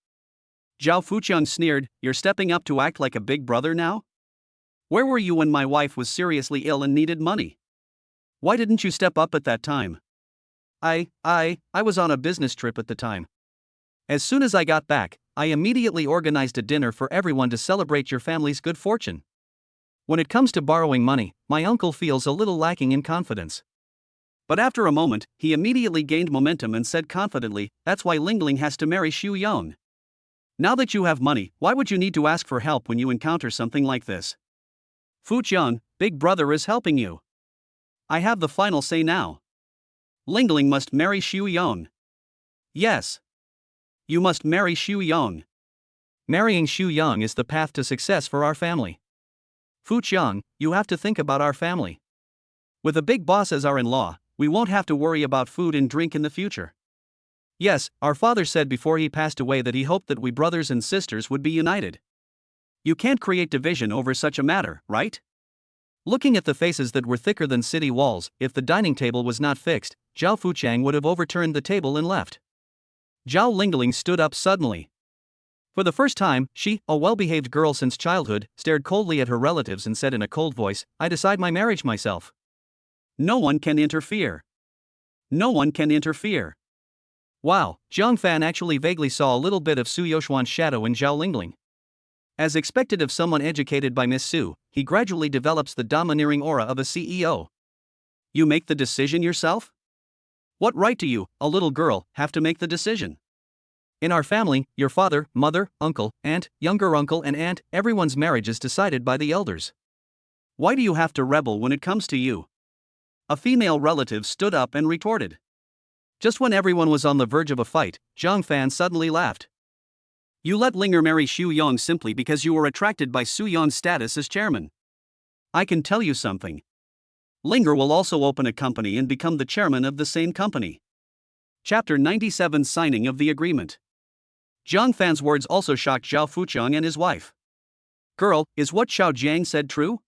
Zhao Fuqiang sneered, you're stepping up to act like a big brother now? Where were you when my wife was seriously ill and needed money? Why didn't you step up at that time? I was on a business trip at the time. As soon as I got back, I immediately organized a dinner for everyone to celebrate your family's good fortune. When it comes to borrowing money, my uncle feels a little lacking in confidence. But after a moment, he immediately gained momentum and said confidently, that's why Lingling has to marry Xu Yong. Now that you have money, why would you need to ask for help when you encounter something like this? Fuqiang, big brother is helping you. I have the final say now. Lingling must marry Xu Yong. Yes. You must marry Xu Yong. Marrying Xu Yong is the path to success for our family. Fuqiang, you have to think about our family. With a big boss as our in-law, we won't have to worry about food and drink in the future. Yes, our father said before he passed away that he hoped that we brothers and sisters would be united. You can't create division over such a matter, right? Looking at the faces that were thicker than city walls, if the dining table was not fixed, Zhao Fuqiang would have overturned the table and left. Zhao Lingling stood up suddenly. For the first time, she, a well-behaved girl since childhood, stared coldly at her relatives and said in a cold voice, I decide my marriage myself. No one can interfere. No one can interfere. Wow, Zhang Fan actually vaguely saw a little bit of Su Yoxuan's shadow in Zhao Lingling. As expected of someone educated by Miss Su, he gradually develops the domineering aura of a CEO. You make the decision yourself? What right do you, a little girl, have to make the decision? In our family, your father, mother, uncle, aunt, younger uncle and aunt, everyone's marriage is decided by the elders. Why do you have to rebel when it comes to you? A female relative stood up and retorted. Just when everyone was on the verge of a fight, Zhang Fan suddenly laughed. You let Linger marry Xu Yong simply because you were attracted by Su Yong's status as chairman. I can tell you something. Linger will also open a company and become the chairman of the same company. Chapter 97 Signing of the Agreement. Zhang Fan's words also shocked Zhao Fuqiang and his wife. Girl, is what Xiao Jiang said true?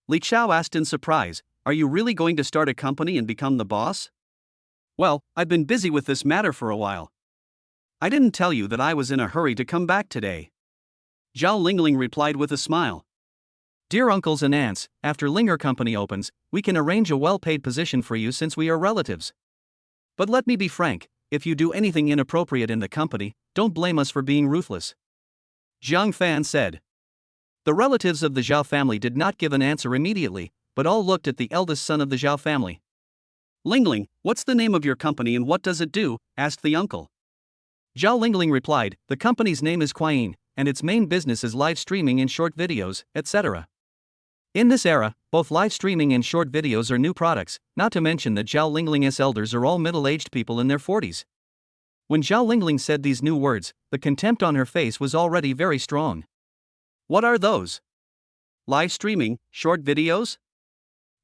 Li Xiao asked in surprise, are you really going to start a company and become the boss? Well, I've been busy with this matter for a while. I didn't tell you that I was in a hurry to come back today. Zhao Lingling replied with a smile. Dear uncles and aunts, after Linger Company opens, we can arrange a well-paid position for you since we are relatives. But let me be frank, if you do anything inappropriate in the company, don't blame us for being ruthless. Zhang Fan said. The relatives of the Zhao family did not give an answer immediately, but all looked at the eldest son of the Zhao family. Lingling, what's the name of your company and what does it do? Asked the uncle. Zhao Lingling replied, the company's name is Quayin, and its main business is live streaming and short videos, etc. In this era, both live streaming and short videos are new products, not to mention that Zhao Lingling's elders are all middle-aged people in their 40s. When Zhao Lingling said these new words, the contempt on her face was already very strong. What are those? Live streaming, short videos?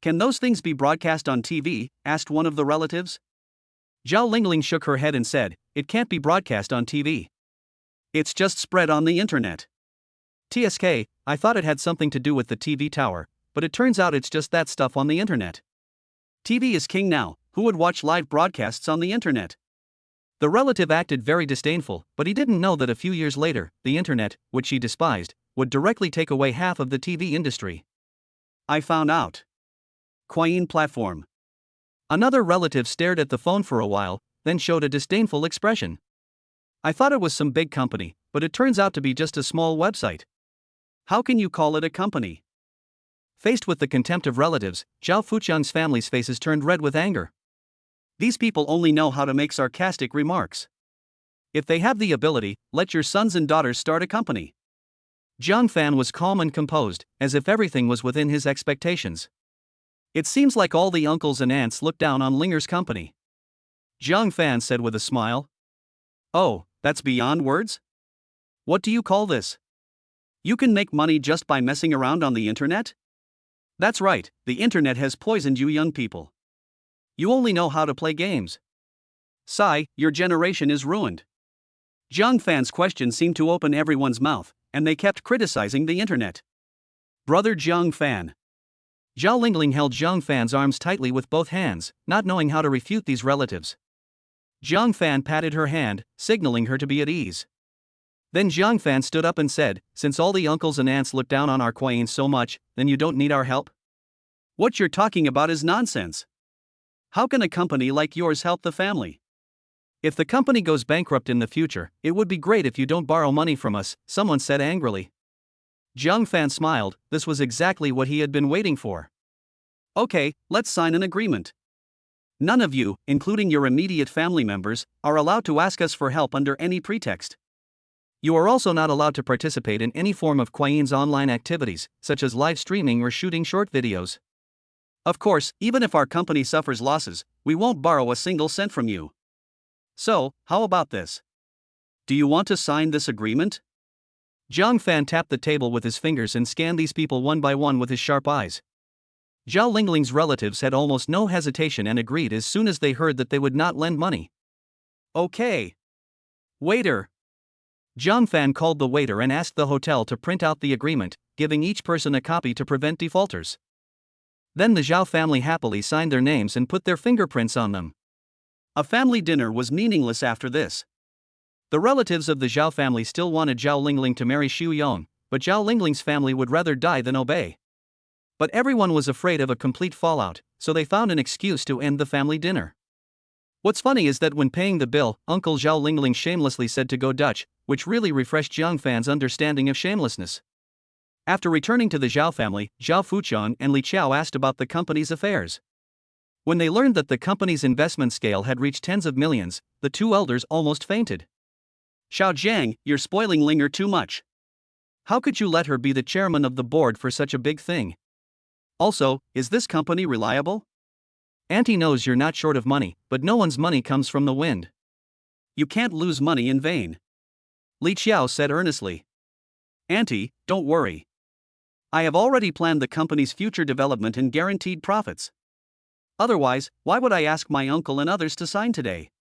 Can those things be broadcast on TV? Asked one of the relatives. Zhao Lingling shook her head and said, it can't be broadcast on TV. It's just spread on the internet. TSK, I thought it had something to do with the TV tower, but it turns out it's just that stuff on the internet. TV is king now, who would watch live broadcasts on the internet? The relative acted very disdainful, but he didn't know that a few years later, the internet, which he despised, would directly take away half of the TV industry. I found out. Quayin platform. Another relative stared at the phone for a while, then showed a disdainful expression. I thought it was some big company, but it turns out to be just a small website. How can you call it a company? Faced with the contempt of relatives, Zhao Fuqiang's family's faces turned red with anger. These people only know how to make sarcastic remarks. If they have the ability, let your sons and daughters start a company. Zhang Fan was calm and composed, as if everything was within his expectations. It seems like all the uncles and aunts look down on Linger's company. Jiang Fan said with a smile. Oh, that's beyond words? What do you call this? You can make money just by messing around on the internet? That's right, the internet has poisoned you young people. You only know how to play games. Sigh, your generation is ruined. Jiang Fan's question seemed to open everyone's mouth, and they kept criticizing the internet. Brother Jiang Fan. Zhao Lingling held Jiang Fan's arms tightly with both hands, not knowing how to refute these relatives. Jiang Fan patted her hand, signaling her to be at ease. Then Jiang Fan stood up and said, since all the uncles and aunts look down on our Quain so much, then you don't need our help? What you're talking about is nonsense. How can a company like yours help the family? If the company goes bankrupt in the future, it would be great if you don't borrow money from us, someone said angrily. Jiang Fan smiled, this was exactly what he had been waiting for. Okay, let's sign an agreement. None of you, including your immediate family members, are allowed to ask us for help under any pretext. You are also not allowed to participate in any form of Quain's online activities, such as live streaming or shooting short videos. Of course, even if our company suffers losses, we won't borrow a single cent from you. So, how about this? Do you want to sign this agreement? Jiang Fan tapped the table with his fingers and scanned these people one by one with his sharp eyes. Zhao Lingling's relatives had almost no hesitation and agreed as soon as they heard that they would not lend money. Okay. Waiter. Jiang Fan called the waiter and asked the hotel to print out the agreement, giving each person a copy to prevent defaulters. Then the Zhao family happily signed their names and put their fingerprints on them. A family dinner was meaningless after this. The relatives of the Zhao family still wanted Zhao Lingling to marry Xu Yong, but Zhao Lingling's family would rather die than obey. But everyone was afraid of a complete fallout, so they found an excuse to end the family dinner. What's funny is that when paying the bill, Uncle Zhao Lingling shamelessly said to go Dutch, which really refreshed Jiang Fan's understanding of shamelessness. After returning to the Zhao family, Zhao Fuqiang and Li Qiao asked about the company's affairs. When they learned that the company's investment scale had reached tens of millions, the two elders almost fainted. Xiao Jiang, you're spoiling Linger too much. How could you let her be the chairman of the board for such a big thing? Also, is this company reliable? Auntie knows you're not short of money, but no one's money comes from the wind. You can't lose money in vain. Li Qiao said earnestly. Auntie, don't worry. I have already planned the company's future development and guaranteed profits. Otherwise, why would I ask my uncle and others to sign today?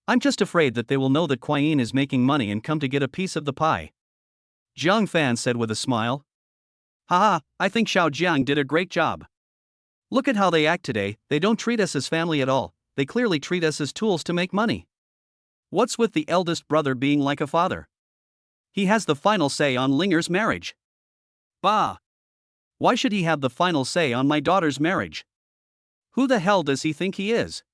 I'm just afraid that they will know that Quain is making money and come to get a piece of the pie. Jiang Fan said with a smile. Haha, I think Xiao Jiang did a great job. Look at how they act today, they don't treat us as family at all, they clearly treat us as tools to make money. What's with the eldest brother being like a father? He has the final say on Linger's marriage. Bah! Why should he have the final say on my daughter's marriage? Who the hell does he think he is?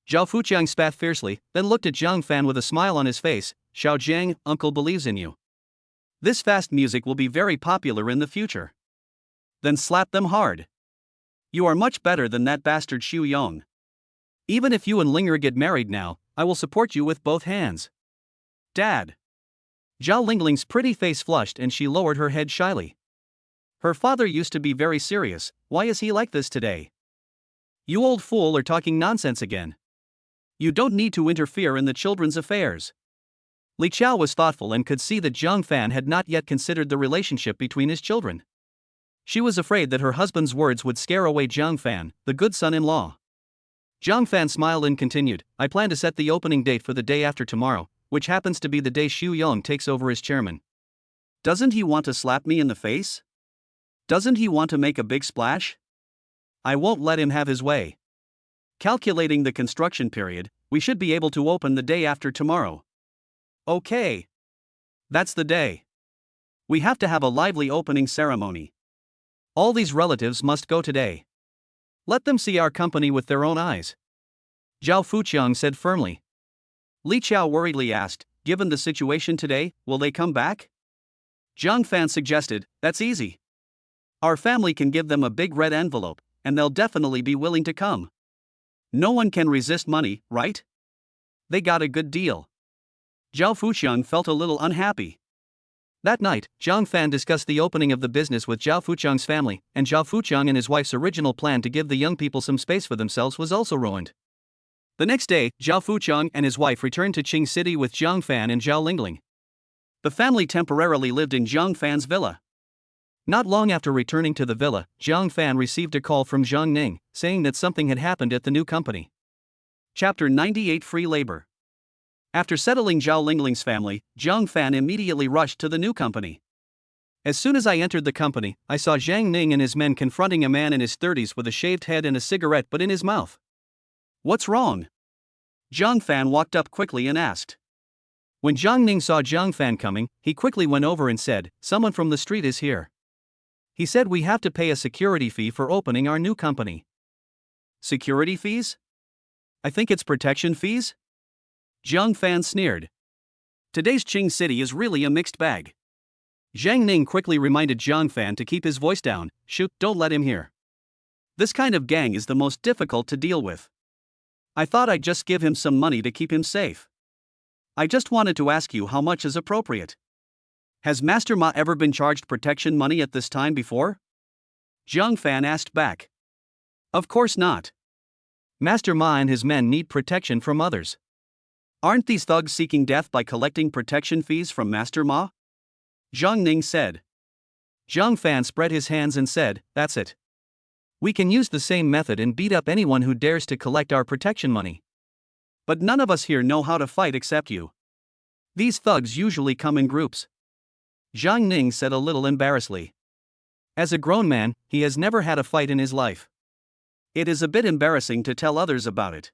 Zhao Fuqiang spat fiercely, then looked at Jiang Fan with a smile on his face. Xiao Jiang, uncle believes in you. This fast music will be very popular in the future. Then slap them hard. You are much better than that bastard Xu Yong. Even if you and Linger get married now, I will support you with both hands. Dad. Zhao Lingling's pretty face flushed and she lowered her head shyly. Her father used to be very serious, why is he like this today? You old fool are talking nonsense again. You don't need to interfere in the children's affairs. Li Qiao was thoughtful and could see that Jiang Fan had not yet considered the relationship between his children. She was afraid that her husband's words would scare away Jiang Fan, the good son-in-law. Jiang Fan smiled and continued, I plan to set the opening date for the day after tomorrow, which happens to be the day Xu Yong takes over as chairman. Doesn't he want to slap me in the face? Doesn't he want to make a big splash? I won't let him have his way. Calculating the construction period, we should be able to open the day after tomorrow. Okay. That's the day. We have to have a lively opening ceremony. All these relatives must go today. Let them see our company with their own eyes. Zhao Fuqiang said firmly. Li Qiao worriedly asked, given the situation today, will they come back? Jiang Fan suggested, that's easy. Our family can give them a big red envelope, and they'll definitely be willing to come. No one can resist money, right? They got a good deal. Zhao Fuqiang felt a little unhappy. That night, Zhang Fan discussed the opening of the business with Zhao Fuchang's family, and Zhao Fuchang and his wife's original plan to give the young people some space for themselves was also ruined. The next day, Zhao Fuchang and his wife returned to Qing City with Zhang Fan and Zhao Lingling. The family temporarily lived in Zhang Fan's villa. Not long after returning to the villa, Zhang Fan received a call from Zhang Ning, saying that something had happened at the new company. Chapter 98 Free Labor. After settling Zhao Lingling's family, Zhang Fan immediately rushed to the new company. As soon as I entered the company, I saw Zhang Ning and his men confronting a man in his 30s with a shaved head and a cigarette butt in his mouth. What's wrong? Zhang Fan walked up quickly and asked. When Zhang Ning saw Zhang Fan coming, he quickly went over and said, "Someone from the street is here." He said we have to pay a security fee for opening our new company. Security fees? I think it's protection fees? Zhang Fan sneered. Today's Qing City is really a mixed bag. Zhang Ning quickly reminded Zhang Fan to keep his voice down. Shoot, don't let him hear. This kind of gang is the most difficult to deal with. I thought I'd just give him some money to keep him safe. I just wanted to ask you how much is appropriate. Has Master Ma ever been charged protection money at this time before? Zhang Fan asked back. Of course not. Master Ma and his men need protection from others. Aren't these thugs seeking death by collecting protection fees from Master Ma? Zhang Ning said. Zhang Fan spread his hands and said, "That's it. We can use the same method and beat up anyone who dares to collect our protection money. But none of us here know how to fight except you. These thugs usually come in groups." Zhang Ning said a little embarrassedly. As a grown man, he has never had a fight in his life. It is a bit embarrassing to tell others about it.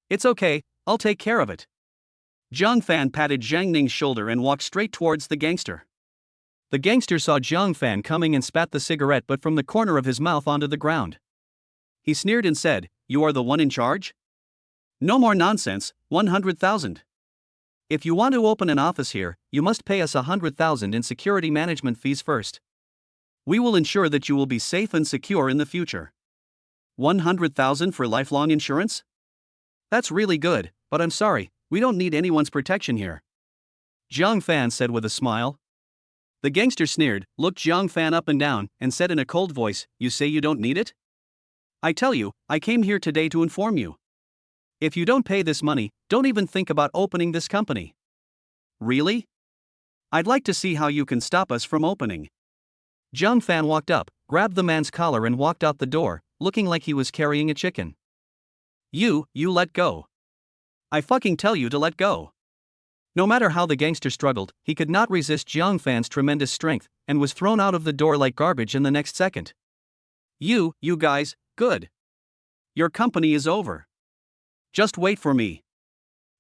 It's okay, I'll take care of it. Zhang Fan patted Zhang Ning's shoulder and walked straight towards the gangster. The gangster saw Zhang Fan coming and spat the cigarette butt from the corner of his mouth onto the ground. He sneered and said, "You are the one in charge? No more nonsense, 100,000. If you want to open an office here, you must pay us 100,000 in security management fees first. We will ensure that you will be safe and secure in the future." 100,000 for lifelong insurance? That's really good, but I'm sorry, we don't need anyone's protection here. Zhang Fan said with a smile. The gangster sneered, looked Zhang Fan up and down, and said in a cold voice, "You say you don't need it? I tell you, I came here today to inform you. If you don't pay this money, don't even think about opening this company." Really? I'd like to see how you can stop us from opening. Zhang Fan walked up, grabbed the man's collar and walked out the door, looking like he was carrying a chicken. You let go. I fucking tell you to let go. No matter how the gangster struggled, he could not resist Zhang Fan's tremendous strength, and was thrown out of the door like garbage in the next second. You guys, good. Your company is over. Just wait for me.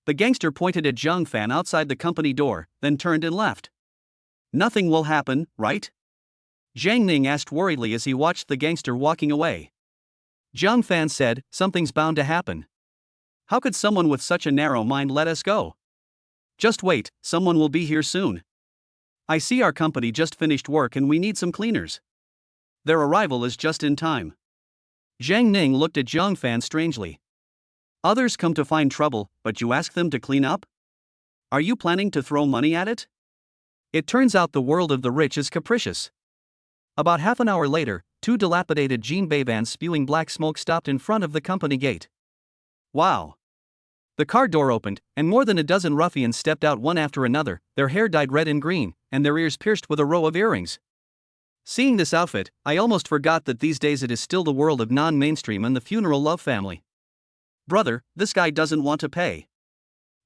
The gangster pointed at Zhang Fan outside the company door, then turned and left. Nothing will happen, right? Zhang Ning asked worriedly as he watched the gangster walking away. Zhang Fan said, "Something's bound to happen. How could someone with such a narrow mind let us go? Just wait, someone will be here soon. I see our company just finished work and we need some cleaners. Their arrival is just in time." Zhang Ning looked at Zhang Fan strangely. Others come to find trouble, but you ask them to clean up? Are you planning to throw money at it? It turns out the world of the rich is capricious. About half an hour later, two dilapidated Jinbei vans spewing black smoke stopped in front of the company gate. Wow. The car door opened, and more than a dozen ruffians stepped out one after another, their hair dyed red and green, and their ears pierced with a row of earrings. Seeing this outfit, I almost forgot that these days it is still the world of non-mainstream and the funeral love family. Brother, this guy doesn't want to pay.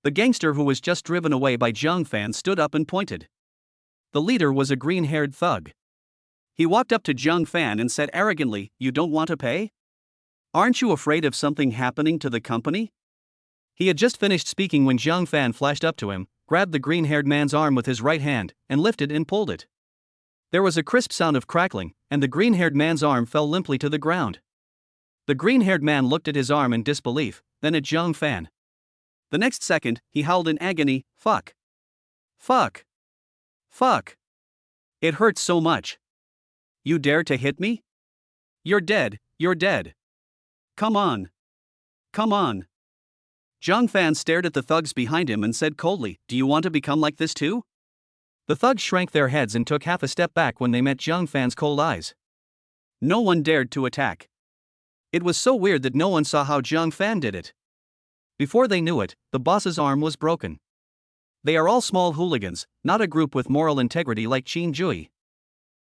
The gangster who was just driven away by Zhang Fan stood up and pointed. The leader was a green-haired thug. He walked up to Zhang Fan and said arrogantly, "You don't want to pay? Aren't you afraid of something happening to the company?" He had just finished speaking when Zhang Fan flashed up to him, grabbed the green-haired man's arm with his right hand, and lifted and pulled it. There was a crisp sound of crackling, and the green-haired man's arm fell limply to the ground. The green-haired man looked at his arm in disbelief, then at Zhang Fan. The next second, he howled in agony, "Fuck! Fuck! Fuck! It hurts so much. You dare to hit me? You're dead, you're dead. Come on. Come on." Zhang Fan stared at the thugs behind him and said coldly, "Do you want to become like this too? The thugs shrank their heads and took half a step back when they met Zhang Fan's cold eyes. No one dared to attack. It was so weird that no one saw how Zhang Fan did it. Before they knew it, the boss's arm was broken. They are all small hooligans, not a group with moral integrity like Qin Jui.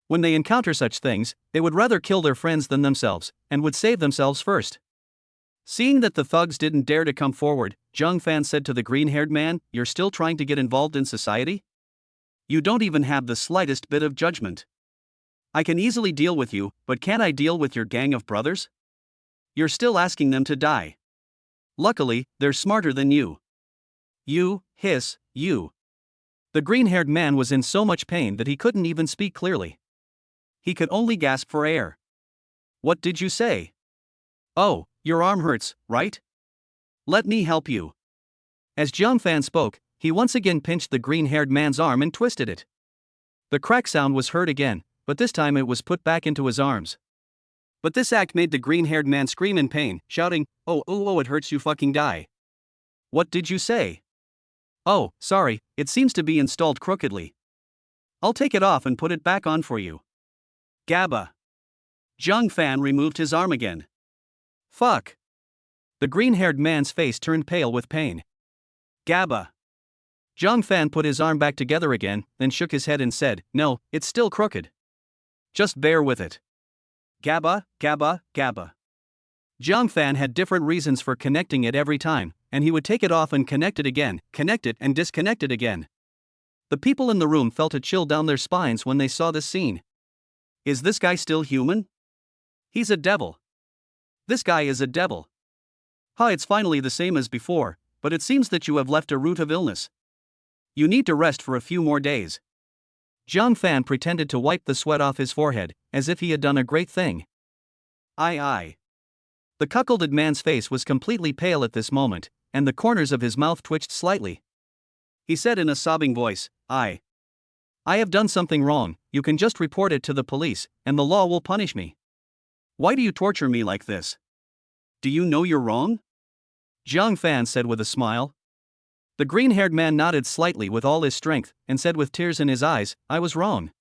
When they encounter such things, they would rather kill their friends than themselves, and would save themselves first. Seeing that the thugs didn't dare to come forward, Zhang Fan said to the green-haired man, "You're still trying to get involved in society? You don't even have the slightest bit of judgment. I can easily deal with you, but can't I deal with your gang of brothers? You're still asking them to die. Luckily, they're smarter than you." "You, hiss, you." The green-haired man was in so much pain that he couldn't even speak clearly. He could only gasp for air. "What did you say?" "Oh, your arm hurts, right? Let me help you." As Zhang Fan spoke, he once again pinched the green-haired man's arm and twisted it. The crack sound was heard again, but this time it was put back into his arms. But this act made the green-haired man scream in pain, shouting, Oh, it hurts, you fucking die." "What did you say?" "Oh, sorry, it seems to be installed crookedly. I'll take it off and put it back on for you." "Gabba." Zhang Fan removed his arm again. "Fuck." The green-haired man's face turned pale with pain. "Gabba." Zhang Fan put his arm back together again, then shook his head and said, "No, it's still crooked. Just bear with it." Gabba, gabba, gabba. Zhang Fan had different reasons for connecting it every time, and he would take it off and connect it again, connect it and disconnect it again. The people in the room felt a chill down their spines when they saw this scene. Is this guy still human? He's a devil. This guy is a devil. It's finally the same as before, but it seems that you have left a root of illness. You need to rest for a few more days. Zhang Fan pretended to wipe the sweat off his forehead, as if he had done a great thing. Aye. The cuckolded man's face was completely pale at this moment, and the corners of his mouth twitched slightly. He said in a sobbing voice, I have done something wrong. You can just report it to the police, and the law will punish me. Why do you torture me like this? Do you know you're wrong? Zhang Fan said with a smile. The green-haired man nodded slightly with all his strength, and said with tears in his eyes, I was wrong.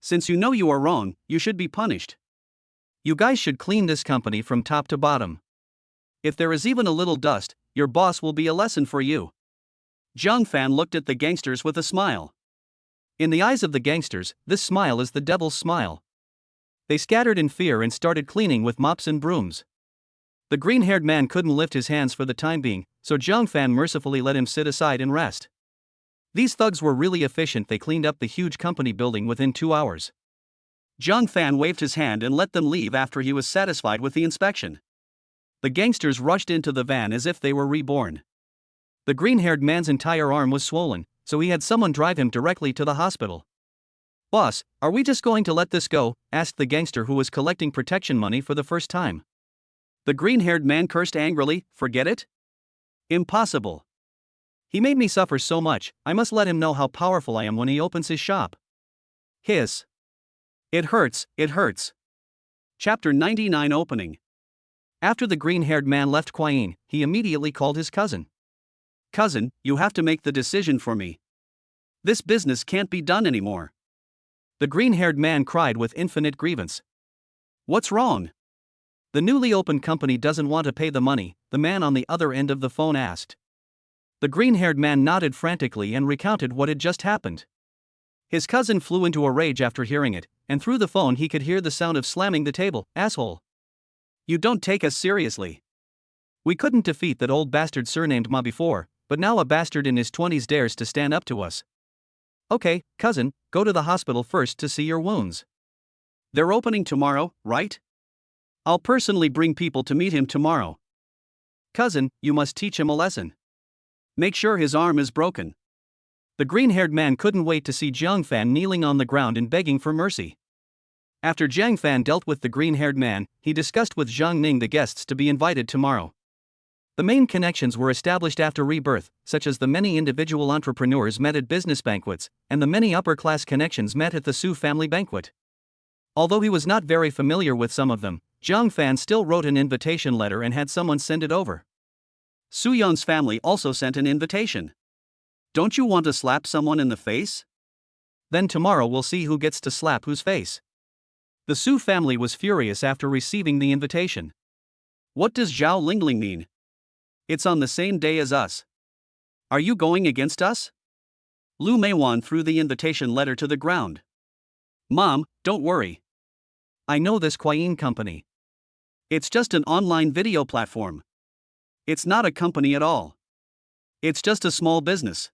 Since you know you are wrong, you should be punished. You guys should clean this company from top to bottom. If there is even a little dust, your boss will be a lesson for you. Zhang Fan looked at the gangsters with a smile. In the eyes of the gangsters, this smile is the devil's smile. They scattered in fear and started cleaning with mops and brooms. The green-haired man couldn't lift his hands for the time being, so Zhang Fan mercifully let him sit aside and rest. These thugs were really efficient. They cleaned up the huge company building within 2 hours. Zhang Fan waved his hand and let them leave after he was satisfied with the inspection. The gangsters rushed into the van as if they were reborn. The green-haired man's entire arm was swollen, so he had someone drive him directly to the hospital. Boss, are we just going to let this go? Asked the gangster who was collecting protection money for the first time. The green-haired man cursed angrily, forget it? Impossible. He made me suffer so much, I must let him know how powerful I am when he opens his shop. Hiss. It hurts, it hurts. Chapter 99 Opening. After the green-haired man left Quayin, he immediately called his cousin. Cousin, you have to make the decision for me. This business can't be done anymore. The green-haired man cried with infinite grievance. What's wrong? The newly opened company doesn't want to pay the money, the man on the other end of the phone asked. The green-haired man nodded frantically and recounted what had just happened. His cousin flew into a rage after hearing it, and through the phone he could hear the sound of slamming the table. Asshole. You don't take us seriously. We couldn't defeat that old bastard surnamed Ma before, but now a bastard in his 20s dares to stand up to us. Okay, cousin, go to the hospital first to see your wounds. They're opening tomorrow, right? I'll personally bring people to meet him tomorrow. Cousin, you must teach him a lesson. Make sure his arm is broken. The green-haired man couldn't wait to see Zhang Fan kneeling on the ground and begging for mercy. After Zhang Fan dealt with the green-haired man, he discussed with Zhang Ning the guests to be invited tomorrow. The main connections were established after Rebirth, such as the many individual entrepreneurs met at business banquets, and the many upper-class connections met at the Su family banquet. Although he was not very familiar with some of them, Zhang Fan still wrote an invitation letter and had someone send it over. Su Yun's family also sent an invitation. Don't you want to slap someone in the face? Then tomorrow we'll see who gets to slap whose face. The Su family was furious after receiving the invitation. What does Zhao Lingling mean? It's on the same day as us. Are you going against us? Lu Meiwan threw the invitation letter to the ground. Mom, don't worry. I know this Kuayin company. It's just an online video platform. It's not a company at all. It's just a small business.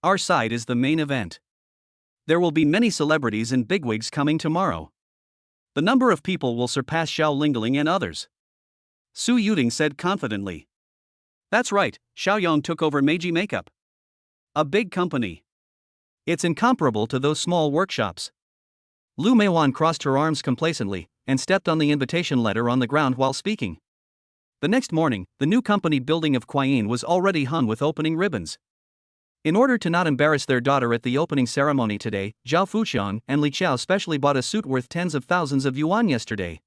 Our side is the main event. There will be many celebrities and bigwigs coming tomorrow. The number of people will surpass Zhao Lingling and others. Su Yuding said confidently. That's right, Xiaoyong took over Meiji Makeup. A big company. It's incomparable to those small workshops. Lu Meiwan crossed her arms complacently and stepped on the invitation letter on the ground while speaking. The next morning, the new company building of Kuayin was already hung with opening ribbons. In order to not embarrass their daughter at the opening ceremony today, Zhao Fuqiang and Li Qiao specially bought a suit worth tens of thousands of yuan yesterday.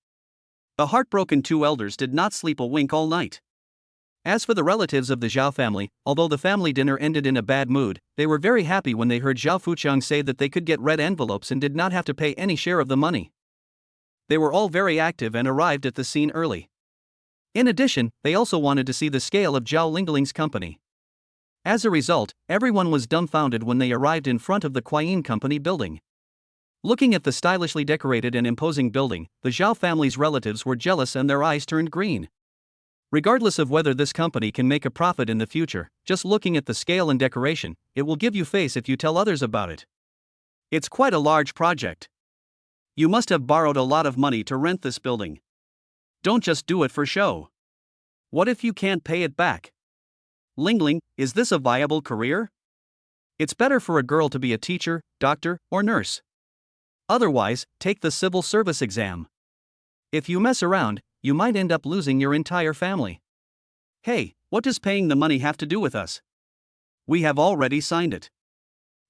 The heartbroken two elders did not sleep a wink all night. As for the relatives of the Zhao family, although the family dinner ended in a bad mood, they were very happy when they heard Zhao Fuqiang say that they could get red envelopes and did not have to pay any share of the money. They were all very active and arrived at the scene early. In addition, they also wanted to see the scale of Zhao Lingling's company. As a result, everyone was dumbfounded when they arrived in front of the Kuayin company building. Looking at the stylishly decorated and imposing building, the Zhao family's relatives were jealous and their eyes turned green. Regardless of whether this company can make a profit in the future, just looking at the scale and decoration, it will give you face if you tell others about it. It's quite a large project. You must have borrowed a lot of money to rent this building. Don't just do it for show. What if you can't pay it back? Lingling, is this a viable career? It's better for a girl to be a teacher, doctor, or nurse. Otherwise, take the civil service exam. If you mess around, you might end up losing your entire family. Hey, what does paying the money have to do with us? We have already signed it.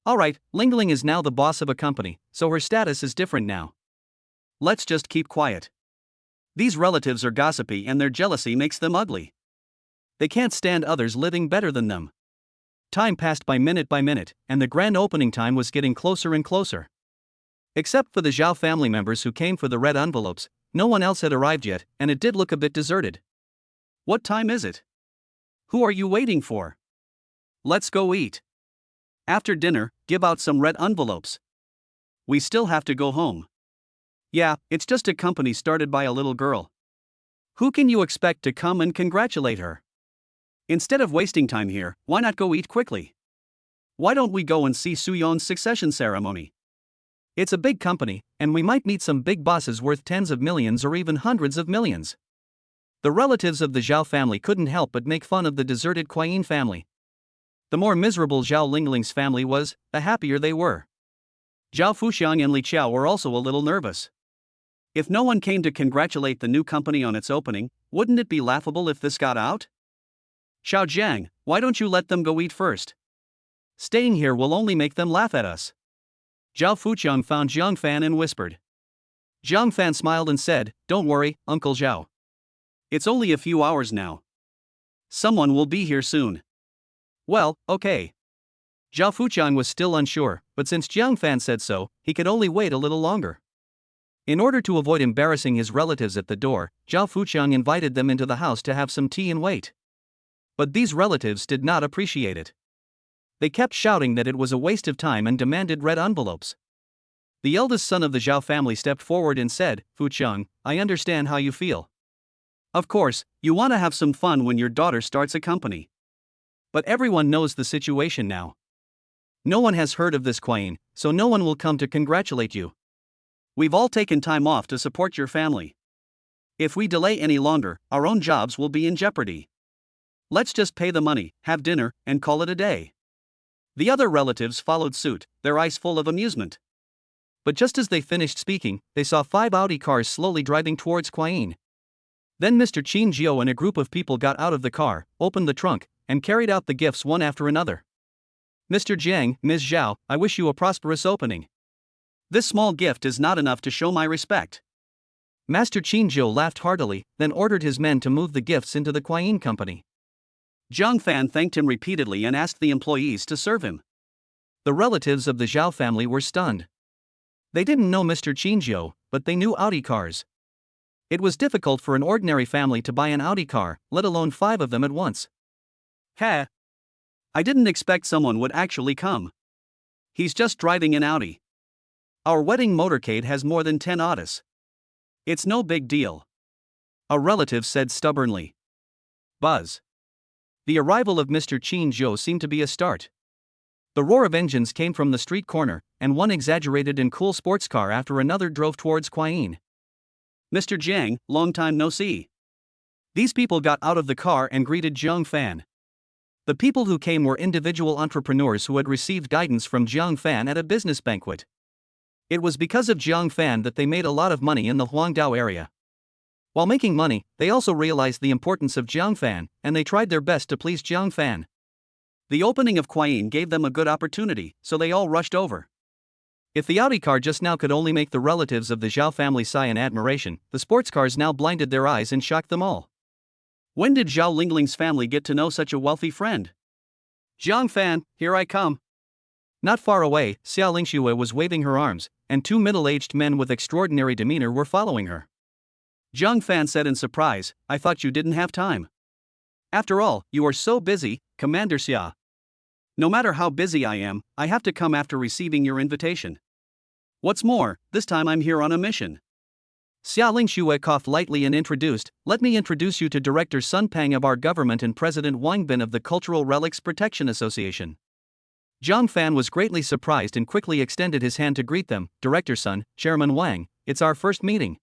Alright, Lingling is now the boss of a company, so her status is different now. Let's just keep quiet. These relatives are gossipy and their jealousy makes them ugly. They can't stand others living better than them. Time passed by minute, and the grand opening time was getting closer and closer. Except for the Zhao family members who came for the red envelopes, no one else had arrived yet, and it did look a bit deserted. What time is it? Who are you waiting for? Let's go eat. After dinner, give out some red envelopes. We still have to go home. Yeah, it's just a company started by a little girl. Who can you expect to come and congratulate her? Instead of wasting time here, why not go eat quickly? Why don't we go and see Suyon's succession ceremony? It's a big company, and we might meet some big bosses worth tens of millions or even hundreds of millions. The relatives of the Zhao family couldn't help but make fun of the deserted Kuayin family. The more miserable Zhao Lingling's family was, the happier they were. Zhao Fuqiang and Li Qiao were also a little nervous. If no one came to congratulate the new company on its opening, wouldn't it be laughable if this got out? Xiao Jiang, why don't you let them go eat first? Staying here will only make them laugh at us. Zhao Fuqiang found Jiang Fan and whispered. Jiang Fan smiled and said, Don't worry, Uncle Zhao. It's only a few hours now. Someone will be here soon. Well, okay. Zhao Fuqiang was still unsure, but since Jiang Fan said so, he could only wait a little longer. In order to avoid embarrassing his relatives at the door, Zhao Fuqiang invited them into the house to have some tea and wait. But these relatives did not appreciate it. They kept shouting that it was a waste of time and demanded red envelopes. The eldest son of the Zhao family stepped forward and said, Fuqiang, I understand how you feel. Of course, you want to have some fun when your daughter starts a company. But everyone knows the situation now. No one has heard of this Kuayin, so no one will come to congratulate you. We've all taken time off to support your family. If we delay any longer, our own jobs will be in jeopardy. Let's just pay the money, have dinner, and call it a day. The other relatives followed suit, their eyes full of amusement. But just as they finished speaking, they saw 5 Audi cars slowly driving towards Kuayin. Then Mr. Qin Jiao and a group of people got out of the car, opened the trunk, and carried out the gifts one after another. Mr. Jiang, Ms. Zhao, I wish you a prosperous opening. This small gift is not enough to show my respect. Master Qin Jiao laughed heartily, then ordered his men to move the gifts into the Kuayin company. Jiang Fan thanked him repeatedly and asked the employees to serve him. The relatives of the Zhao family were stunned. They didn't know Mr. Qinzhou, but they knew Audi cars. It was difficult for an ordinary family to buy an Audi car, let alone 5 of them at once. Heh. I didn't expect someone would actually come. He's just driving an Audi. Our wedding motorcade has more than 10 Audis. It's no big deal. A relative said stubbornly. Buzz. The arrival of Mr. Qinzhou seemed to be a start. The roar of engines came from the street corner, and one exaggerated and cool sports car after another drove towards Kuayin. Mr. Jiang, long time no see. These people got out of the car and greeted Jiang Fan. The people who came were individual entrepreneurs who had received guidance from Jiang Fan at a business banquet. It was because of Jiang Fan that they made a lot of money in the Huangdao area. While making money, they also realized the importance of Jiang Fan, and they tried their best to please Jiang Fan. The opening of Kuayin gave them a good opportunity, so they all rushed over. If the Audi car just now could only make the relatives of the Zhao family sigh in admiration, the sports cars now blinded their eyes and shocked them all. When did Zhao Lingling's family get to know such a wealthy friend? Jiang Fan, here I come. Not far away, Xia Lingxue was waving her arms, and 2 middle-aged men with extraordinary demeanor were following her. Jiang Fan said in surprise, I thought you didn't have time. After all, you are so busy, Commander Xia. No matter how busy I am, I have to come after receiving your invitation. What's more, this time I'm here on a mission. Xia Lingxue coughed lightly and introduced, let me introduce you to Director Sun Pang of our government and President Wang Bin of the Cultural Relics Protection Association. Jiang Fan was greatly surprised and quickly extended his hand to greet them. Director Sun, Chairman Wang, it's our first meeting.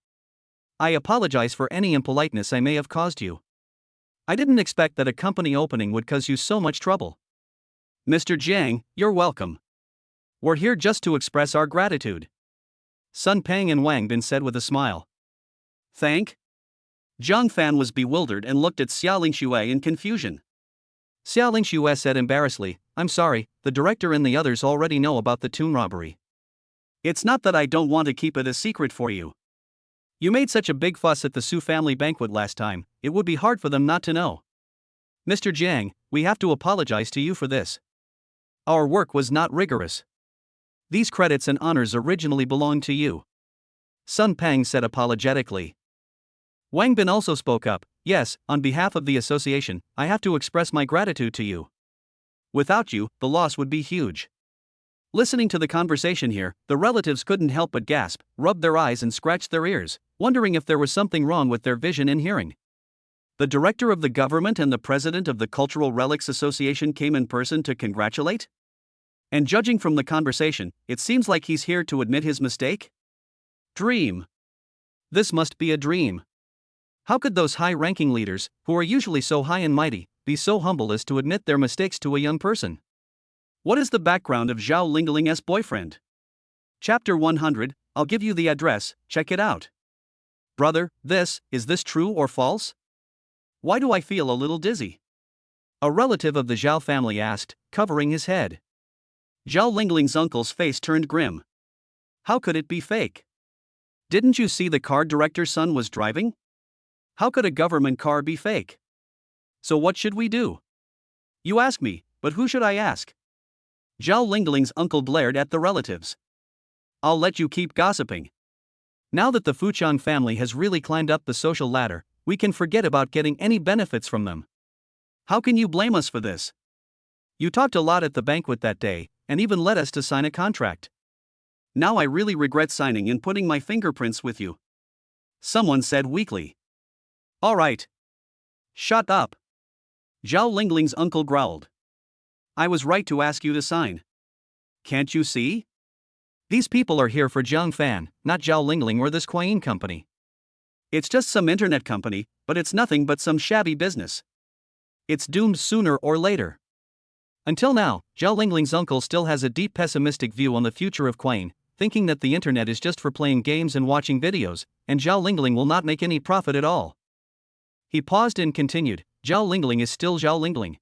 I apologize for any impoliteness I may have caused you. I didn't expect that a company opening would cause you so much trouble. Mr. Jiang, you're welcome. We're here just to express our gratitude. Sun Pang and Wang Bin said with a smile. Thank? Jiang Fan was bewildered and looked at Xia Lingxue in confusion. Xia Lingxue said embarrassedly, I'm sorry, the director and the others already know about the tomb robbery. It's not that I don't want to keep it a secret for you. You made such a big fuss at the Su family banquet last time, it would be hard for them not to know. Mr. Jiang, we have to apologize to you for this. Our work was not rigorous. These credits and honors originally belonged to you. Sun Pang said apologetically. Wang Bin also spoke up, yes, on behalf of the association, I have to express my gratitude to you. Without you, the loss would be huge. Listening to the conversation here, the relatives couldn't help but gasp, rub their eyes and scratch their ears, wondering if there was something wrong with their vision and hearing. The director of the government and the president of the Cultural Relics Association came in person to congratulate? And judging from the conversation, it seems like he's here to admit his mistake? Dream. This must be a dream. How could those high-ranking leaders, who are usually so high and mighty, be so humble as to admit their mistakes to a young person? What is the background of Zhao Lingling's boyfriend? Chapter 100, I'll give you the address, check it out. Brother, is this true or false? Why do I feel a little dizzy? A relative of the Zhao family asked, covering his head. Zhao Lingling's uncle's face turned grim. How could it be fake? Didn't you see the car director's son was driving? How could a government car be fake? So what should we do? You ask me, but who should I ask? Zhao Lingling's uncle blared at the relatives. I'll let you keep gossiping. Now that the Fuchang family has really climbed up the social ladder, we can forget about getting any benefits from them. How can you blame us for this? You talked a lot at the banquet that day, and even led us to sign a contract. Now I really regret signing and putting my fingerprints with you. Someone said weakly. All right. Shut up. Zhao Lingling's uncle growled. I was right to ask you to sign. Can't you see? These people are here for Jiang Fan, not Zhao Lingling or this Kuayin company. It's just some internet company, but it's nothing but some shabby business. It's doomed sooner or later. Until now, Zhao Lingling's uncle still has a deep pessimistic view on the future of Kuayin, thinking that the internet is just for playing games and watching videos, and Zhao Lingling will not make any profit at all. He paused and continued, Zhao Lingling is still Zhao Lingling.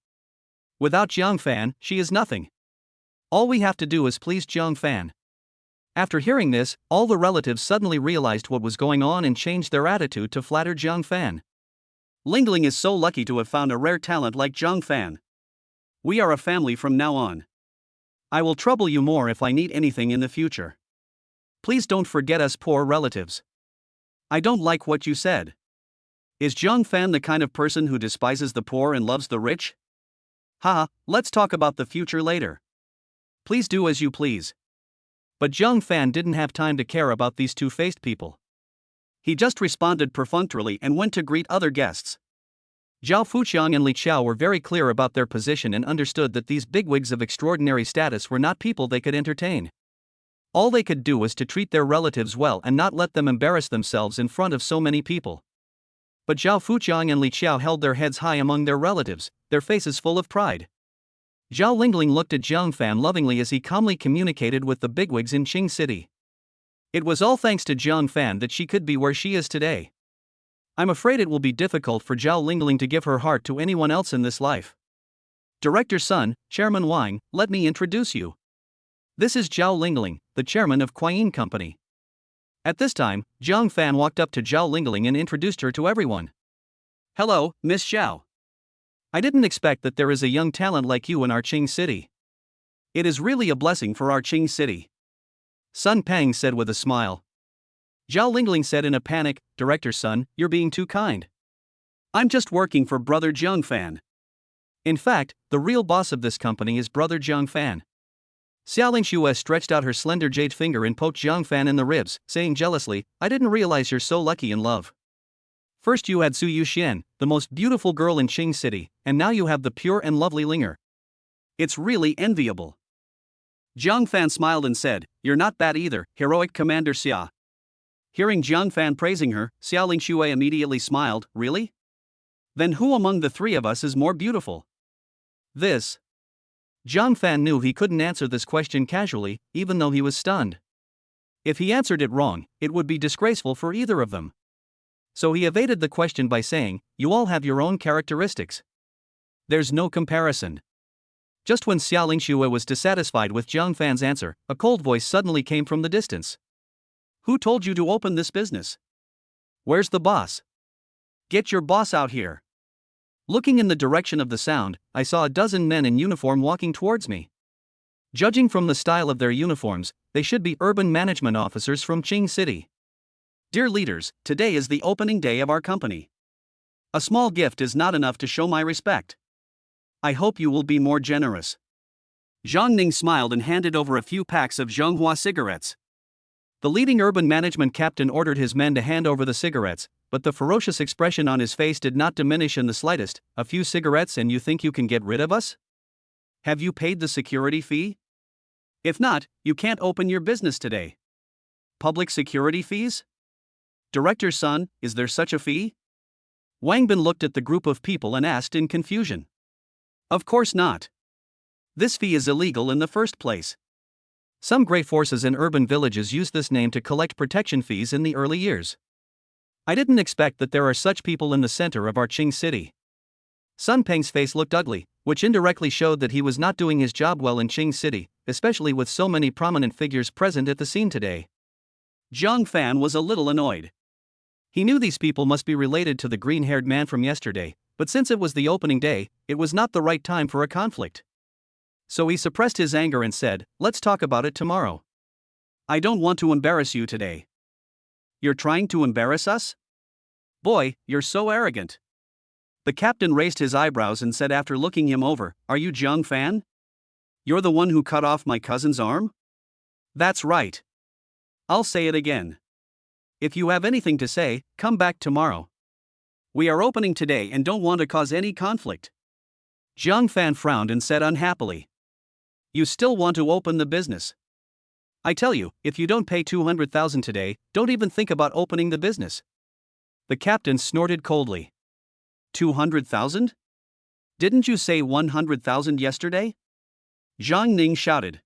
Without Jiang Fan, she is nothing. All we have to do is please Jiang Fan. After hearing this, all the relatives suddenly realized what was going on and changed their attitude to flatter Jiang Fan. Lingling is so lucky to have found a rare talent like Jiang Fan. We are a family from now on. I will trouble you more if I need anything in the future. Please don't forget us poor relatives. I don't like what you said. Is Zhang Fan the kind of person who despises the poor and loves the rich? Haha, let's talk about the future later. Please do as you please. But Zhang Fan didn't have time to care about these two-faced people. He just responded perfunctorily and went to greet other guests. Zhao Fuqiang and Li Qiao were very clear about their position and understood that these bigwigs of extraordinary status were not people they could entertain. All they could do was to treat their relatives well and not let them embarrass themselves in front of so many people. But Zhao Fuqiang and Li Qiao held their heads high among their relatives, their faces full of pride. Zhao Lingling looked at Zhang Fan lovingly as he calmly communicated with the bigwigs in Qing City. It was all thanks to Zhang Fan that she could be where she is today. I'm afraid it will be difficult for Zhao Lingling to give her heart to anyone else in this life. Director Sun, Chairman Wang, let me introduce you. This is Zhao Lingling, the chairman of Kuayin Company. At this time, Zhang Fan walked up to Zhao Lingling and introduced her to everyone. Hello, Miss Zhao. I didn't expect that there is a young talent like you in our Qing City. It is really a blessing for our Qing City. Sun Peng said with a smile. Zhao Lingling said in a panic, Director Sun, you're being too kind. I'm just working for Brother Zhang Fan. In fact, the real boss of this company is Brother Zhang Fan. Xiaoling Xue stretched out her slender jade finger and poked Zhang Fan in the ribs, saying jealously, I didn't realize you're so lucky in love. First you had Su Yuxian, the most beautiful girl in Qing City, and now you have the pure and lovely Linger. It's really enviable. Zhang Fan smiled and said, You're not bad either, heroic Commander Xia. Hearing Zhang Fan praising her, Xiaoling Xue immediately smiled, Really? Then who among the three of us is more beautiful? This. Zhang Fan knew he couldn't answer this question casually, even though he was stunned. If he answered it wrong, it would be disgraceful for either of them. So he evaded the question by saying, You all have your own characteristics. There's no comparison. Just when Xiaoling Xue was dissatisfied with Zhang Fan's answer, a cold voice suddenly came from the distance. Who told you to open this business? Where's the boss? Get your boss out here. Looking in the direction of the sound, I saw a dozen men in uniform walking towards me. Judging from the style of their uniforms, they should be urban management officers from Qing City. Dear leaders, today is the opening day of our company. A small gift is not enough to show my respect. I hope you will be more generous. Zhang Ning smiled and handed over a few packs of Zhonghua cigarettes. The leading urban management captain ordered his men to hand over the cigarettes, but the ferocious expression on his face did not diminish in the slightest. A few cigarettes and you think you can get rid of us? Have you paid the security fee? If not, you can't open your business today. Public security fees? Director Sun, is there such a fee? Wang Bin looked at the group of people and asked in confusion. Of course not. This fee is illegal in the first place. Some great forces in urban villages used this name to collect protection fees in the early years. I didn't expect that there are such people in the center of our Qing City. Sun Peng's face looked ugly, which indirectly showed that he was not doing his job well in Qing City, especially with so many prominent figures present at the scene today. Zhang Fan was a little annoyed. He knew these people must be related to the green-haired man from yesterday, but since it was the opening day, it was not the right time for a conflict. So he suppressed his anger and said, Let's talk about it tomorrow. I don't want to embarrass you today. You're trying to embarrass us? Boy, you're so arrogant. The captain raised his eyebrows and said after looking him over, Are you Zhang Fan? You're the one who cut off my cousin's arm? That's right. I'll say it again. If you have anything to say, come back tomorrow. We are opening today and don't want to cause any conflict. Zhang Fan frowned and said unhappily. You still want to open the business? I tell you, if you don't pay 200,000 today, don't even think about opening the business. The captain snorted coldly. 200,000? Didn't you say 100,000 yesterday? Zhang Ning shouted.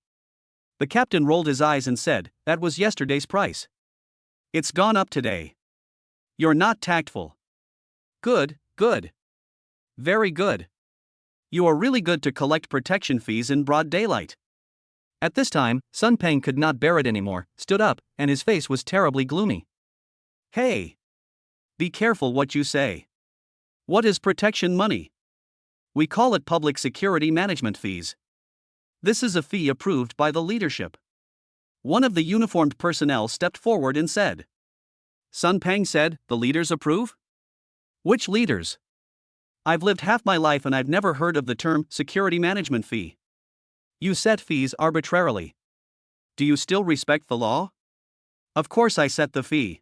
The captain rolled his eyes and said, That was yesterday's price. It's gone up today. You're not tactful. Good, good. Very good. You are really good to collect protection fees in broad daylight. At this time, Sun Peng could not bear it anymore, stood up, and his face was terribly gloomy. Hey! Be careful what you say. What is protection money? We call it public security management fees. This is a fee approved by the leadership. One of the uniformed personnel stepped forward and said. Sun Peng said, the leaders approve? Which leaders? I've lived half my life and I've never heard of the term security management fee. You set fees arbitrarily. Do you still respect the law? Of course I set the fee.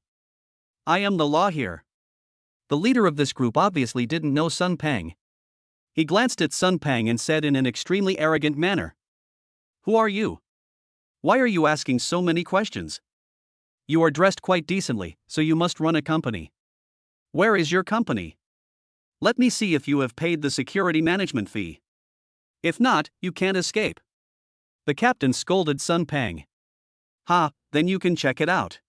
I am the law here. The leader of this group obviously didn't know Sun Peng. He glanced at Sun Peng and said in an extremely arrogant manner. Who are you? Why are you asking so many questions? You are dressed quite decently, so you must run a company. Where is your company? Let me see if you have paid the security management fee. If not, you can't escape. The captain scolded Sun Peng. Ha, then you can check it out.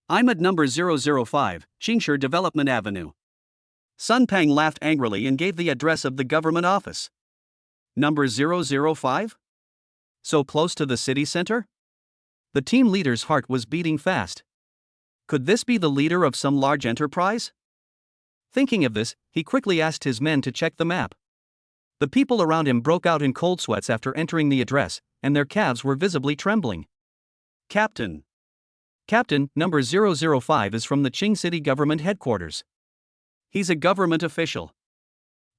I'm at number 005, Qingshe Development Avenue. Sun Peng laughed angrily and gave the address of the government office. Number 005? So close to the city center? The team leader's heart was beating fast. Could this be the leader of some large enterprise? Thinking of this, he quickly asked his men to check the map. The people around him broke out in cold sweats after entering the address, and their calves were visibly trembling. Captain, number 005 is from the Qing City government headquarters. He's a government official.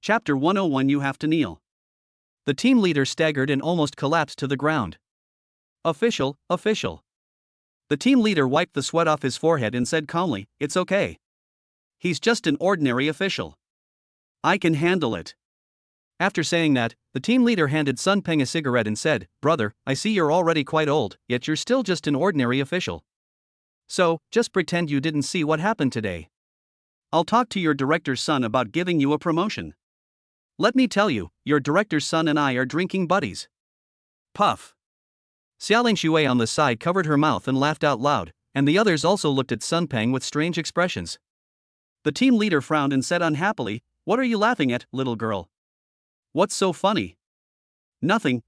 Chapter 101 You have to kneel. The team leader staggered and almost collapsed to the ground. Official. The team leader wiped the sweat off his forehead and said calmly, it's okay. He's just an ordinary official. I can handle it. After saying that, the team leader handed Sun Peng a cigarette and said, Brother, I see you're already quite old, yet you're still just an ordinary official. So, just pretend you didn't see what happened today. I'll talk to your director's son about giving you a promotion. Let me tell you, your director's son and I are drinking buddies. Puff. Xiaoling Shui on the side covered her mouth and laughed out loud, and the others also looked at Sun Peng with strange expressions. The team leader frowned and said unhappily, What are you laughing at, little girl? What's so funny? Nothing,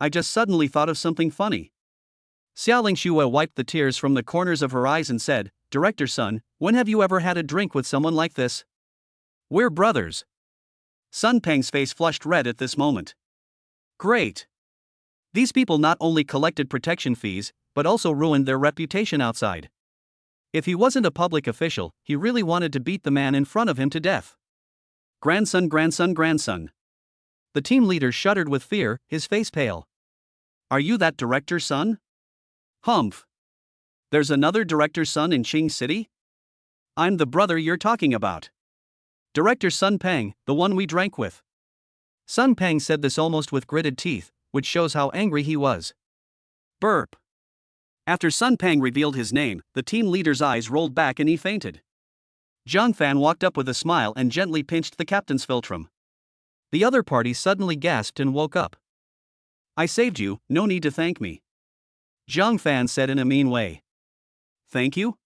I just suddenly thought of something funny. Xiaoling Shui wiped the tears from the corners of her eyes and said, Director son, when have you ever had a drink with someone like this? We're brothers. Sun Peng's face flushed red at this moment. Great. These people not only collected protection fees, but also ruined their reputation outside. If he wasn't a public official, he really wanted to beat the man in front of him to death. Grandson. The team leader shuddered with fear, his face pale. Are you that director's son? Humph. There's another director's son in Qing City? I'm the brother you're talking about. Director Sun Peng, the one we drank with. Sun Peng said this almost with gritted teeth, which shows how angry he was. Burp. After Sun Peng revealed his name, the team leader's eyes rolled back and he fainted. Zhang Fan walked up with a smile and gently pinched the captain's philtrum. The other party suddenly gasped and woke up. I saved you, no need to thank me. Zhang Fan said in a mean way. Thank you?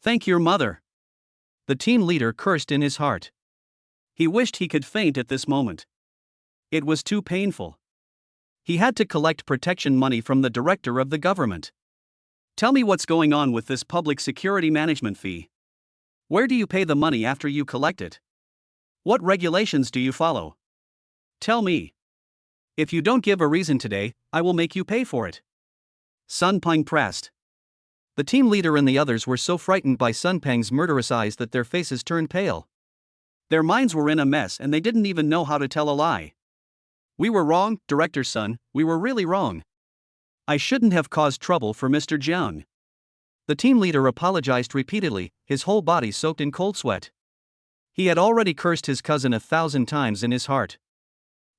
Thank your mother. The team leader cursed in his heart. He wished he could faint at this moment. It was too painful. He had to collect protection money from the director of the government. Tell me what's going on with this public security management fee. Where do you pay the money after you collect it? What regulations do you follow? Tell me. If you don't give a reason today, I will make you pay for it. Sun Peng pressed. The team leader and the others were so frightened by Sun Peng's murderous eyes that their faces turned pale. Their minds were in a mess and they didn't even know how to tell a lie. We were wrong, director's son, we were really wrong. I shouldn't have caused trouble for Mr. Jiang. The team leader apologized repeatedly, his whole body soaked in cold sweat. He had already cursed his cousin 1,000 times in his heart.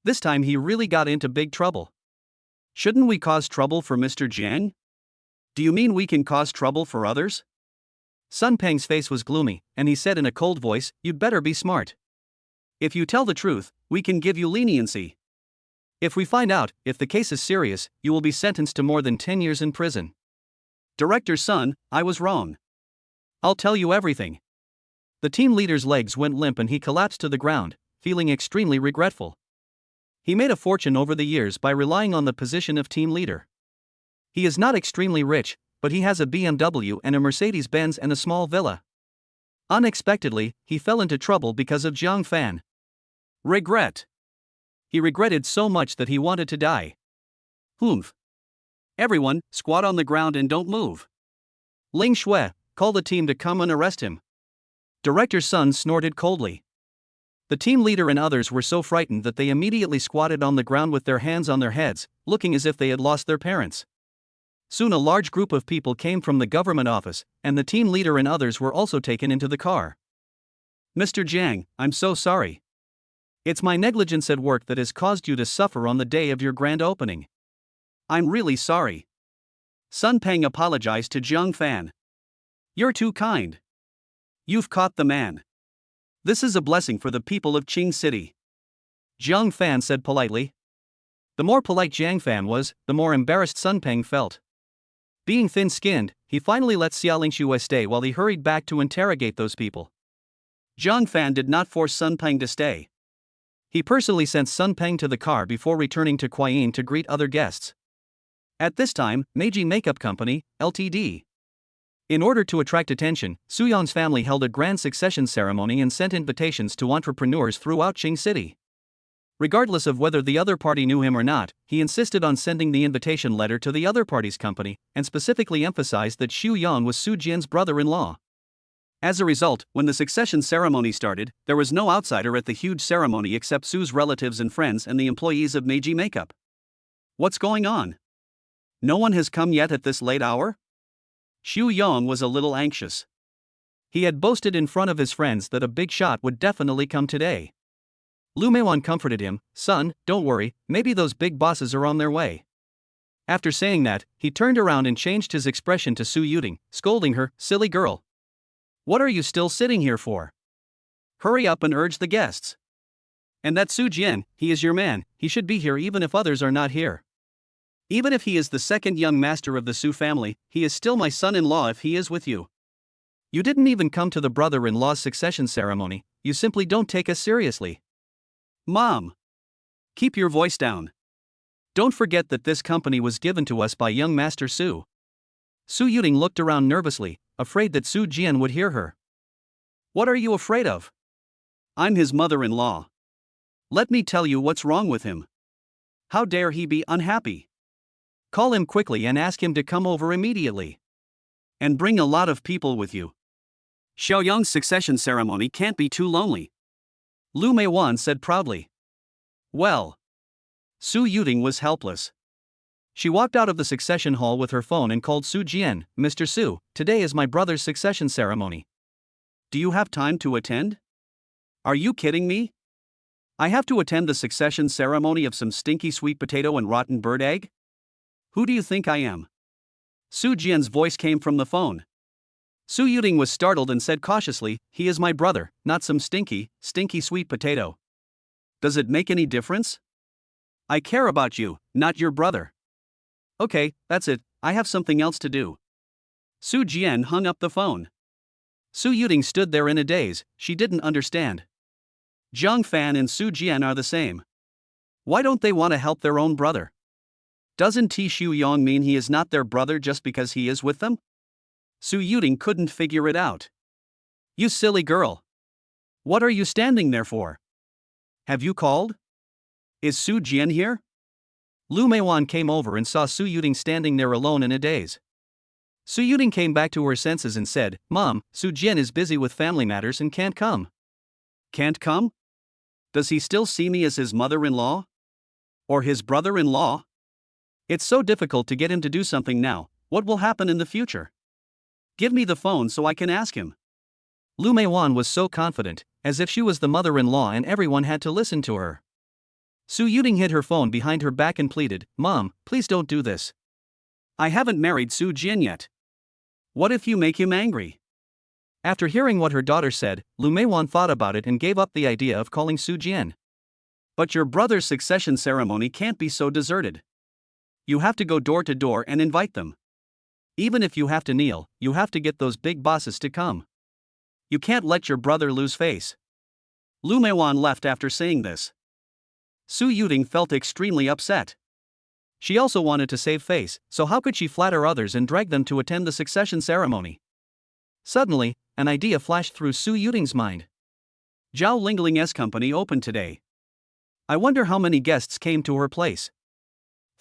This time he really got into big trouble. Shouldn't we cause trouble for Mr. Jiang? Do you mean we can cause trouble for others? Sun Peng's face was gloomy, and he said in a cold voice, You'd better be smart. If you tell the truth, we can give you leniency. If we find out, if the case is serious, you will be sentenced to more than 10 years in prison. Director's son, I was wrong. I'll tell you everything. The team leader's legs went limp and he collapsed to the ground, feeling extremely regretful. He made a fortune over the years by relying on the position of team leader. He is not extremely rich, but he has a BMW and a Mercedes-Benz and a small villa. Unexpectedly, he fell into trouble because of Zhang Fan. Regret. He regretted so much that he wanted to die. Humph. Everyone, squat on the ground and don't move. Ling Shui, call the team to come and arrest him. Director Sun snorted coldly. The team leader and others were so frightened that they immediately squatted on the ground with their hands on their heads, looking as if they had lost their parents. Soon a large group of people came from the government office, and the team leader and others were also taken into the car. Mr. Jiang, I'm so sorry. It's my negligence at work that has caused you to suffer on the day of your grand opening. I'm really sorry. Sun Peng apologized to Jiang Fan. You're too kind. You've caught the man. This is a blessing for the people of Qing City. Jiang Fan said politely. The more polite Jiang Fan was, the more embarrassed Sun Peng felt. Being thin-skinned, he finally let Xiaoling Xue stay while he hurried back to interrogate those people. Jiang Fan did not force Sun Peng to stay. He personally sent Sun Peng to the car before returning to Kuayin to greet other guests. At this time, Meiji Makeup Company, Ltd. In order to attract attention, Su Yang's family held a grand succession ceremony and sent invitations to entrepreneurs throughout Qing City. Regardless of whether the other party knew him or not, he insisted on sending the invitation letter to the other party's company, and specifically emphasized that Xu Yang was Su Jian's brother-in-law. As a result, when the succession ceremony started, there was no outsider at the huge ceremony except Su's relatives and friends and the employees of Meiji Makeup. What's going on? No one has come yet at this late hour? Xu Yang was a little anxious. He had boasted in front of his friends that a big shot would definitely come today. Lu Meiwan comforted him, "Son, don't worry, maybe those big bosses are on their way." After saying that, he turned around and changed his expression to Su Yuting, scolding her, "Silly girl. What are you still sitting here for? Hurry up and urge the guests. And that Su Jian, he is your man, he should be here even if others are not here. Even if he is the second young master of the Su family, he is still my son-in-law if he is with you. You didn't even come to the brother-in-law's succession ceremony, you simply don't take us seriously. Mom! Keep your voice down. Don't forget that this company was given to us by young Master Su." Su Yuting looked around nervously, afraid that Su Jian would hear her. "What are you afraid of? I'm his mother-in-law. Let me tell you what's wrong with him. How dare he be unhappy? Call him quickly and ask him to come over immediately. And bring a lot of people with you. Xiaoyang's succession ceremony can't be too lonely." Lu Meiwan said proudly. Well. Su Yuting was helpless. She walked out of the succession hall with her phone and called Su Jian, "Mr. Su, today is my brother's succession ceremony. Do you have time to attend? Are you kidding me? I have to attend the succession ceremony of some stinky sweet potato and rotten bird egg? Who do you think I am?" Su Jian's voice came from the phone. Su Yuting was startled and said cautiously, "He is my brother, not some stinky sweet potato. Does it make any difference? I care about you, not your brother." "Okay, that's it, I have something else to do." Su Jian hung up the phone. Su Yuting stood there in a daze, she didn't understand. Jiang Fan and Su Jian are the same. Why don't they want to help their own brother? Doesn't Xu Yang mean he is not their brother just because he is with them? Su Yuting couldn't figure it out. "You silly girl. What are you standing there for? Have you called? Is Su Jian here?" Lu Meiwan came over and saw Su Yuting standing there alone in a daze. Su Yuting came back to her senses and said, "Mom, Su Jian is busy with family matters and can't come." "Can't come? Does he still see me as his mother-in-law? Or his brother-in-law? It's so difficult to get him to do something now, what will happen in the future? Give me the phone so I can ask him." Lu Meiwan was so confident, as if she was the mother-in-law and everyone had to listen to her. Su Yuting hid her phone behind her back and pleaded, "Mom, please don't do this. I haven't married Su Jian yet. What if you make him angry?" After hearing what her daughter said, Lu Meiwan thought about it and gave up the idea of calling Su Jian. "But your brother's succession ceremony can't be so deserted. You have to go door to door and invite them. Even if you have to kneel, you have to get those big bosses to come. You can't let your brother lose face." Lu Meiwan left after saying this. Su Yuting felt extremely upset. She also wanted to save face, so how could she flatter others and drag them to attend the succession ceremony? Suddenly, an idea flashed through Su Yuting's mind. Zhao Lingling's company opened today. I wonder how many guests came to her place.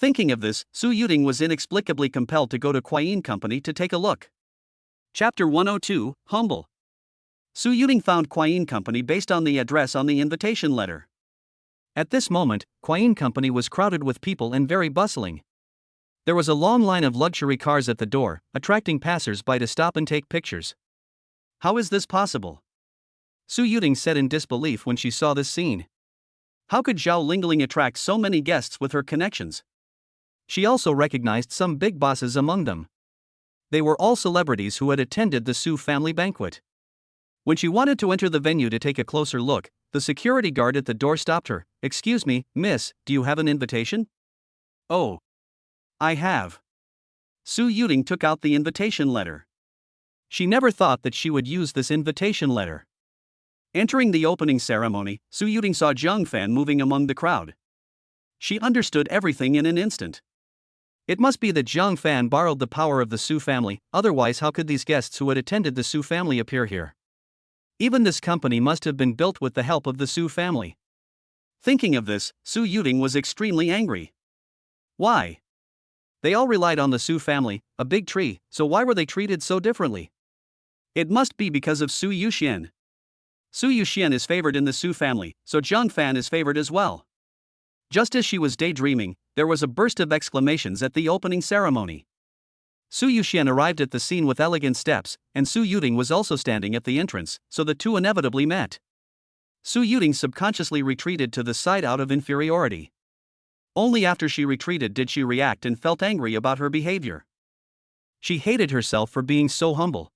Thinking of this, Su Yuting was inexplicably compelled to go to Kuai-yin Company to take a look. Chapter 102, Humble. Su Yuting found Kuai-yin Company based on the address on the invitation letter. At this moment, Kuai-yin Company was crowded with people and very bustling. There was a long line of luxury cars at the door, attracting passers-by to stop and take pictures. How is this possible? Su Yuting said in disbelief when she saw this scene. How could Zhao Lingling attract so many guests with her connections? She also recognized some big bosses among them. They were all celebrities who had attended the Su family banquet. When she wanted to enter the venue to take a closer look, the security guard at the door stopped her. "Excuse me, miss, do you have an invitation?" "Oh. I have." Su Yuting took out the invitation letter. She never thought that she would use this invitation letter. Entering the opening ceremony, Su Yuting saw Zhang Fan moving among the crowd. She understood everything in an instant. It must be that Zhang Fan borrowed the power of the Su family, otherwise how could these guests who had attended the Su family appear here? Even this company must have been built with the help of the Su family. Thinking of this, Su Yuting was extremely angry. Why? They all relied on the Su family, a big tree, so why were they treated so differently? It must be because of Su Yuxian. Su Yuxian is favored in the Su family, so Zhang Fan is favored as well. Just as she was daydreaming, there was a burst of exclamations at the opening ceremony. Su Yuxian arrived at the scene with elegant steps, and Su Yuting was also standing at the entrance, so the two inevitably met. Su Yuting subconsciously retreated to the side out of inferiority. Only after she retreated did she react and felt angry about her behavior. She hated herself for being so humble.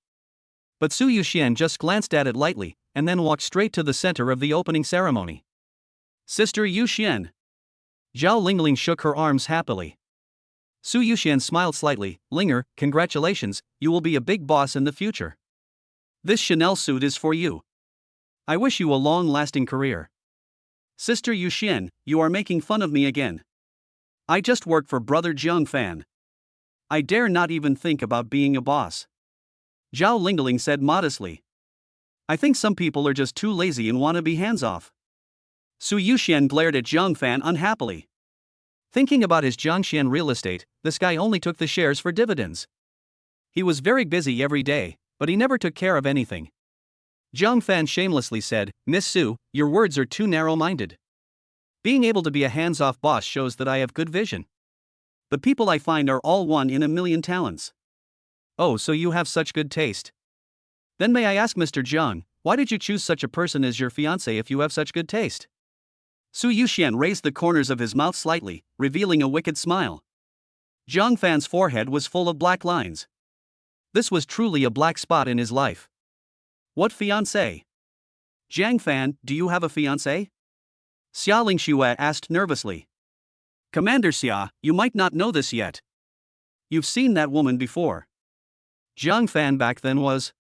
But Su Yuxian just glanced at it lightly, and then walked straight to the center of the opening ceremony. "Sister Yuxian." Zhao Lingling shook her arms happily. Su Yuxian smiled slightly. "Linger, congratulations, you will be a big boss in the future. This Chanel suit is for you. I wish you a long-lasting career." "Sister Yuxian, you are making fun of me again. I just work for brother Zhang Fan. I dare not even think about being a boss." Zhao Lingling said modestly. "I think some people are just too lazy and want to be hands-off." Su Yuxian glared at Zhang Fan unhappily. Thinking about his Zhangxian real estate, this guy only took the shares for dividends. He was very busy every day, but he never took care of anything. Zhang Fan shamelessly said, "Miss Su, your words are too narrow-minded. Being able to be a hands-off boss shows that I have good vision. The people I find are all 1 in a million talents." "Oh, so you have such good taste. Then may I ask Mr. Zhang, why did you choose such a person as your fiancé if you have such good taste?" Su Yuxian raised the corners of his mouth slightly, revealing a wicked smile. Zhang Fan's forehead was full of black lines. This was truly a black spot in his life. "What fiancé? Zhang Fan, do you have a fiancé?" Xia Lingxue asked nervously. "Commander Xia, you might not know this yet. You've seen that woman before. Zhang Fan back then was..."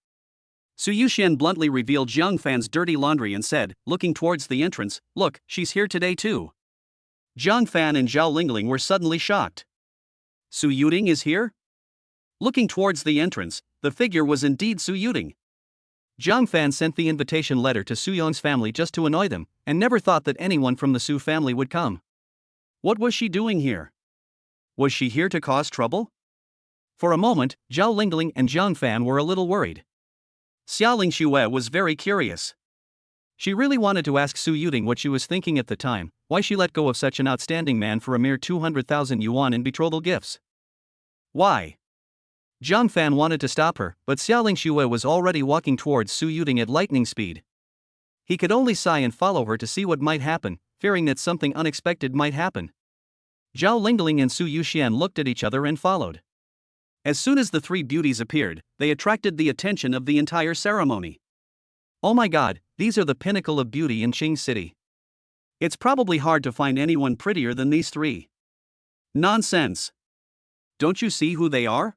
Su Yuxian bluntly revealed Zhang Fan's dirty laundry and said, looking towards the entrance, "Look, she's here today too." Zhang Fan and Zhao Lingling were suddenly shocked. "Su Yuting is here?" Looking towards the entrance, the figure was indeed Su Yuting. Zhang Fan sent the invitation letter to Su Yong's family just to annoy them, and never thought that anyone from the Su family would come. What was she doing here? Was she here to cause trouble? For a moment, Zhao Lingling and Zhang Fan were a little worried. Xia Lingxue was very curious. She really wanted to ask Su Yuting what she was thinking at the time, why she let go of such an outstanding man for a mere 200,000 yuan in betrothal gifts. Why? Zhang Fan wanted to stop her, but Xia Lingxue was already walking towards Su Yuting at lightning speed. He could only sigh and follow her to see what might happen, fearing that something unexpected might happen. Zhao Lingling and Su Yuxian looked at each other and followed. As soon as the three beauties appeared, they attracted the attention of the entire ceremony. "Oh my god, these are the pinnacle of beauty in Qing City. It's probably hard to find anyone prettier than these three." "Nonsense. Don't you see who they are?"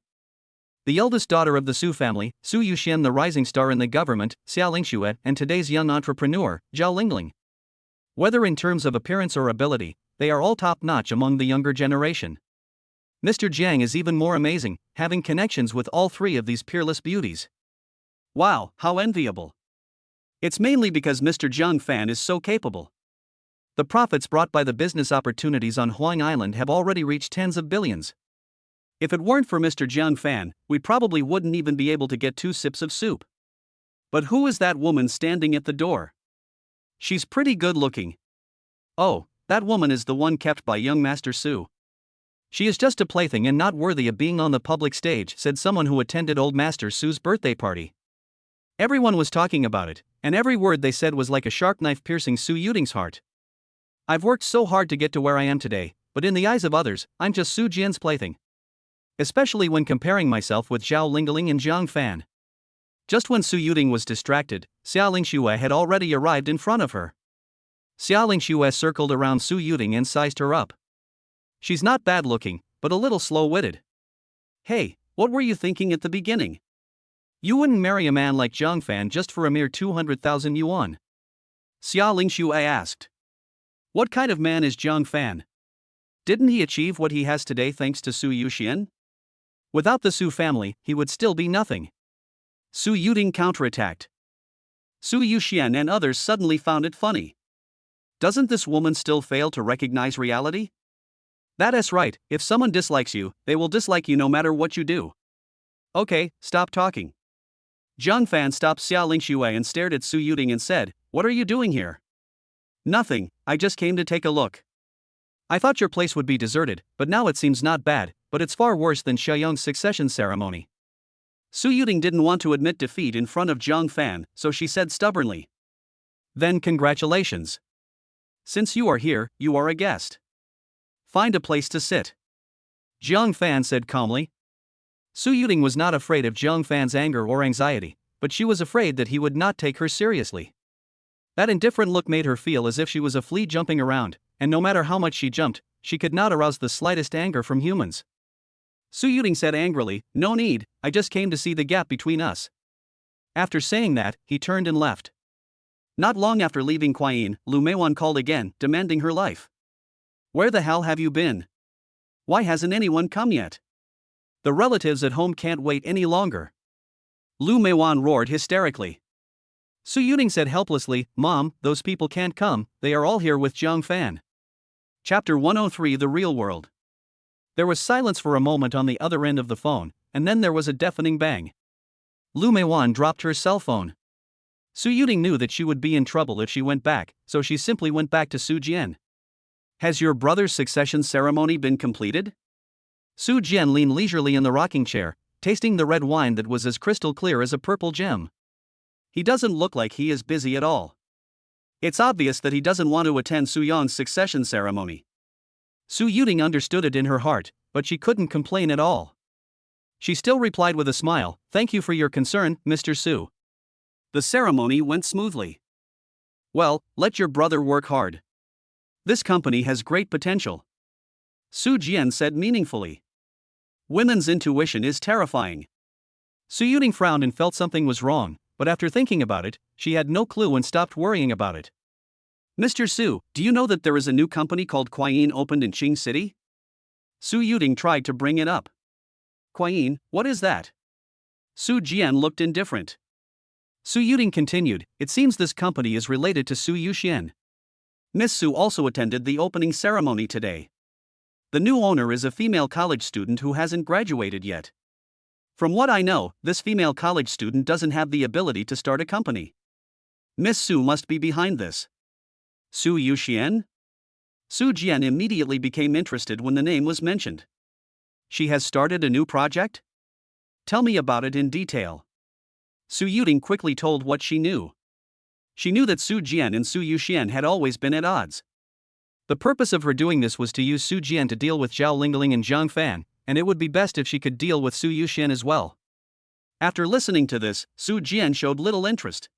The eldest daughter of the Su family, Su Yuxian, the rising star in the government, Xia Lingxue, and today's young entrepreneur, Zhao Lingling. Whether in terms of appearance or ability, they are all top-notch among the younger generation. Mr. Jiang is even more amazing, having connections with all three of these peerless beauties. Wow, how enviable. It's mainly because Mr. Zhang Fan is so capable. The profits brought by the business opportunities on Huang Island have already reached tens of billions. If it weren't for Mr. Jiang Fan, we probably wouldn't even be able to get 2 sips of soup. But who is that woman standing at the door? She's pretty good looking. Oh, that woman is the one kept by young Master Su. She is just a plaything and not worthy of being on the public stage, said someone who attended old Master Su's birthday party. Everyone was talking about it, and every word they said was like a sharp knife piercing Su Yuting's heart. I've worked so hard to get to where I am today, but in the eyes of others, I'm just Su Jian's plaything. Especially when comparing myself with Zhao Lingling and Jiang Fan. Just when Su Yuting was distracted, Xia Lingxue had already arrived in front of her. Xia Lingxue circled around Su Yuting and sized her up. She's not bad looking, but a little slow-witted. Hey, what were you thinking at the beginning? You wouldn't marry a man like Jiang Fan just for a mere 200,000 yuan. Xia Lingxue asked. What kind of man is Jiang Fan? Didn't he achieve what he has today thanks to Su Yuxian? Without the Su family, he would still be nothing. Su Yuting counterattacked. Su Yuxian and others suddenly found it funny. Doesn't this woman still fail to recognize reality? That is right, if someone dislikes you, they will dislike you no matter what you do. Okay, stop talking. Jiang Fan stopped Xia Lingxue and stared at Su Yuting and said, What are you doing here? Nothing, I just came to take a look. I thought your place would be deserted, but now it seems not bad, but it's far worse than Xiaoyang's succession ceremony. Su Yuting didn't want to admit defeat in front of Jiang Fan, so she said stubbornly. Then congratulations. Since you are here, you are a guest. Find a place to sit. Jiang Fan said calmly. Su Yuting was not afraid of Jiang Fan's anger or anxiety, but she was afraid that he would not take her seriously. That indifferent look made her feel as if she was a flea jumping around, and no matter how much she jumped, she could not arouse the slightest anger from humans. Su Yuting said angrily, No need, I just came to see the gap between us. After saying that, he turned and left. Not long after leaving Kuai-yin, Lu Meiwan called again, demanding her life. Where the hell have you been? Why hasn't anyone come yet? The relatives at home can't wait any longer. Lu Meiwan roared hysterically. Su Yuting said helplessly, Mom, those people can't come, they are all here with Jiang Fan. Chapter 103 The Real World. There was silence for a moment on the other end of the phone, and then there was a deafening bang. Lu Meiwan dropped her cell phone. Su Yuting knew that she would be in trouble if she went back, so she simply went back to Su Jian. Has your brother's succession ceremony been completed? Su Jian leaned leisurely in the rocking chair, tasting the red wine that was as crystal clear as a purple gem. He doesn't look like he is busy at all. It's obvious that he doesn't want to attend Su Yang's succession ceremony. Su Yuting understood it in her heart, but she couldn't complain at all. She still replied with a smile, Thank you for your concern, Mr. Su. The ceremony went smoothly. Well, let your brother work hard. This company has great potential. Su Jian said meaningfully. Women's intuition is terrifying. Su Yuting frowned and felt something was wrong, but after thinking about it, she had no clue and stopped worrying about it. Mr. Su, do you know that there is a new company called Kuai-yin opened in Qing City? Su Yuting tried to bring it up. Kuai-yin, what is that? Su Jian looked indifferent. Su Yuting continued, It seems this company is related to Su Yuxian. Miss Su also attended the opening ceremony today. The new owner is a female college student who hasn't graduated yet. From what I know, this female college student doesn't have the ability to start a company. Miss Su must be behind this. Su Yuxian? Su Jian immediately became interested when the name was mentioned. She has started a new project? Tell me about it in detail. Su Yuting quickly told what she knew. She knew that Su Jian and Su Yuxian had always been at odds. The purpose of her doing this was to use Su Jian to deal with Zhao Lingling and Jiang Fan, and it would be best if she could deal with Su Yuxian as well. After listening to this, Su Jian showed little interest.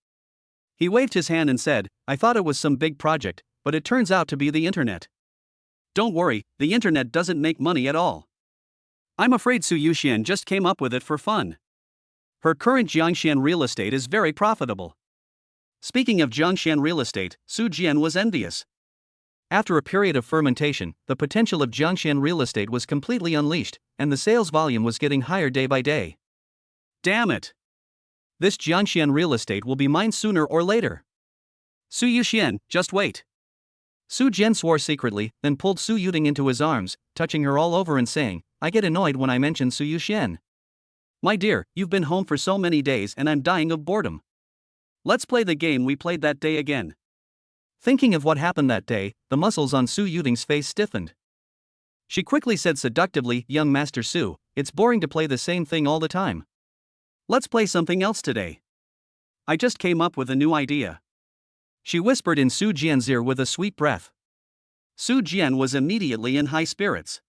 He waved his hand and said, I thought it was some big project, but it turns out to be the internet. Don't worry, the internet doesn't make money at all. I'm afraid Su Yuxian just came up with it for fun. Her current Jiangshan real estate is very profitable. Speaking of Jiangshan real estate, Su Jian was envious. After a period of fermentation, the potential of Jiangshan real estate was completely unleashed, and the sales volume was getting higher day by day. Damn it! This Jiangshan real estate will be mine sooner or later. Su Yuxian, just wait. Su Jian swore secretly, then pulled Su Yuting into his arms, touching her all over and saying, I get annoyed when I mention Su Yuxian. My dear, you've been home for so many days and I'm dying of boredom. Let's play the game we played that day again. Thinking of what happened that day, the muscles on Su Yuting's face stiffened. She quickly said seductively, Young Master Su, it's boring to play the same thing all the time. Let's play something else today. I just came up with a new idea. She whispered in Su Jian's ear with a sweet breath. Su Jian was immediately in high spirits.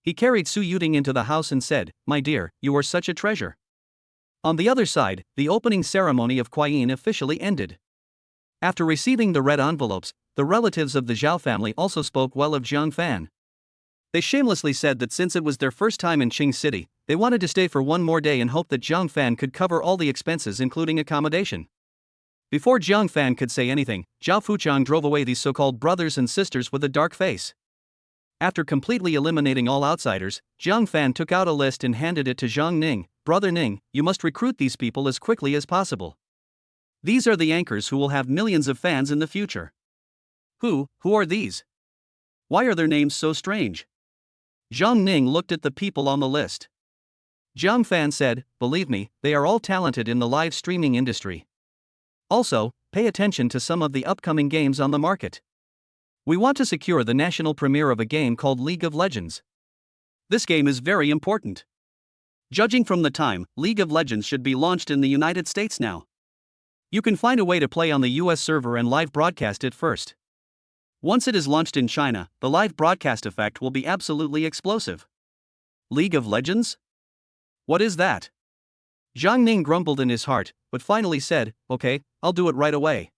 He carried Su Yuting into the house and said, My dear, you are such a treasure. On the other side, the opening ceremony of Kuai Yin officially ended. After receiving the red envelopes, the relatives of the Zhao family also spoke well of Zhang Fan. They shamelessly said that since it was their first time in Qing City, they wanted to stay for one more day and hoped that Zhang Fan could cover all the expenses including accommodation. Before Zhang Fan could say anything, Zhao Fuchang drove away these so-called brothers and sisters with a dark face. After completely eliminating all outsiders, Zhang Fan took out a list and handed it to Zhang Ning. Brother Ning, you must recruit these people as quickly as possible. These are the anchors who will have millions of fans in the future. Who are these? Why are their names so strange? Zhang Ning looked at the people on the list. Zhang Fan said, Believe me, they are all talented in the live streaming industry. Also, pay attention to some of the upcoming games on the market. We want to secure the national premiere of a game called League of Legends. This game is very important. Judging from the time, League of Legends should be launched in the United States now. You can find a way to play on the US server and live broadcast it first. Once it is launched in China, the live broadcast effect will be absolutely explosive. League of Legends? What is that? Zhang Ning grumbled in his heart, but finally said, Okay, I'll do it right away.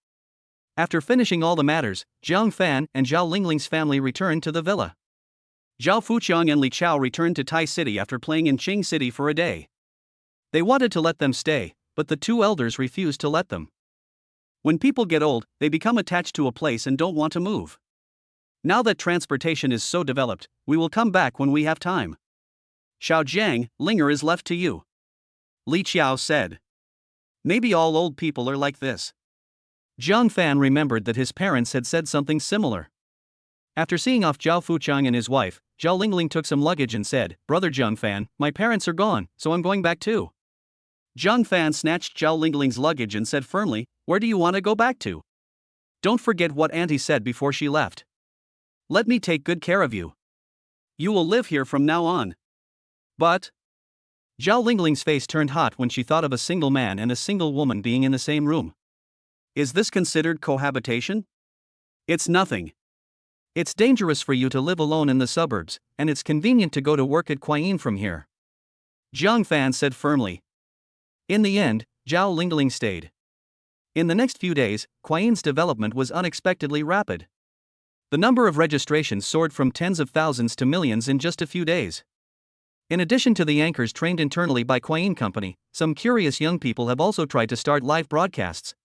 After finishing all the matters, Zhang Fan and Zhao Lingling's family returned to the villa. Zhao Fuchang and Li Chao returned to Tai City after playing in Qing City for a day. They wanted to let them stay, but the two elders refused to let them. When people get old, they become attached to a place and don't want to move. Now that transportation is so developed, we will come back when we have time. Xiao Jiang, Linger is left to you. Li Qiao said. Maybe all old people are like this. Zhang Fan remembered that his parents had said something similar. After seeing off Zhao Fuchang and his wife, Zhao Lingling took some luggage and said, Brother Zhang Fan, my parents are gone, so I'm going back too. Zhang Fan snatched Zhao Lingling's luggage and said firmly, Where do you want to go back to? Don't forget what Auntie said before she left. Let me take good care of you. You will live here from now on. But Zhao Lingling's face turned hot when she thought of a single man and a single woman being in the same room. Is this considered cohabitation? It's nothing. It's dangerous for you to live alone in the suburbs, and it's convenient to go to work at Kuai Yin from here. Zhang Fan said firmly. In the end, Zhao Lingling stayed. In the next few days, Kuai Yin's development was unexpectedly rapid. The number of registrations soared from tens of thousands to millions in just a few days. In addition to the anchors trained internally by Kuai Yin Company, some curious young people have also tried to start live broadcasts.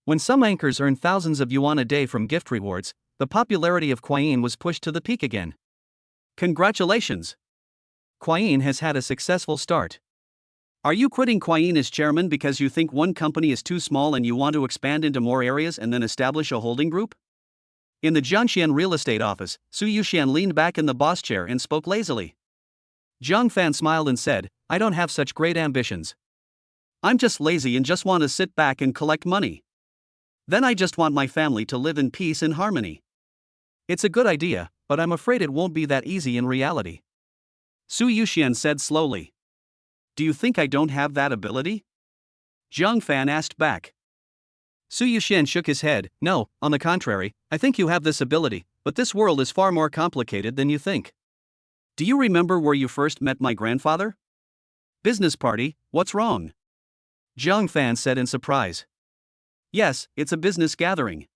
When some anchors earn thousands of yuan a day from gift rewards, the popularity of Kuai Yin was pushed to the peak again. Congratulations! Kuai Yin has had a successful start. Are you quitting Kuai Yin as chairman because you think one company is too small and you want to expand into more areas and then establish a holding group? In the Jianshan real estate office, Su Yuxian leaned back in the boss chair and spoke lazily. Zhang Fan smiled and said, I don't have such great ambitions. I'm just lazy and just want to sit back and collect money. Then I just want my family to live in peace and harmony. It's a good idea, but I'm afraid it won't be that easy in reality. Su Yuxian said slowly. Do you think I don't have that ability? Zhang Fan asked back. Su Yuxian shook his head. No, on the contrary, I think you have this ability, but this world is far more complicated than you think. Do you remember where you first met my grandfather? Business party, what's wrong? Zhang Fan said in surprise. Yes, it's a business gathering.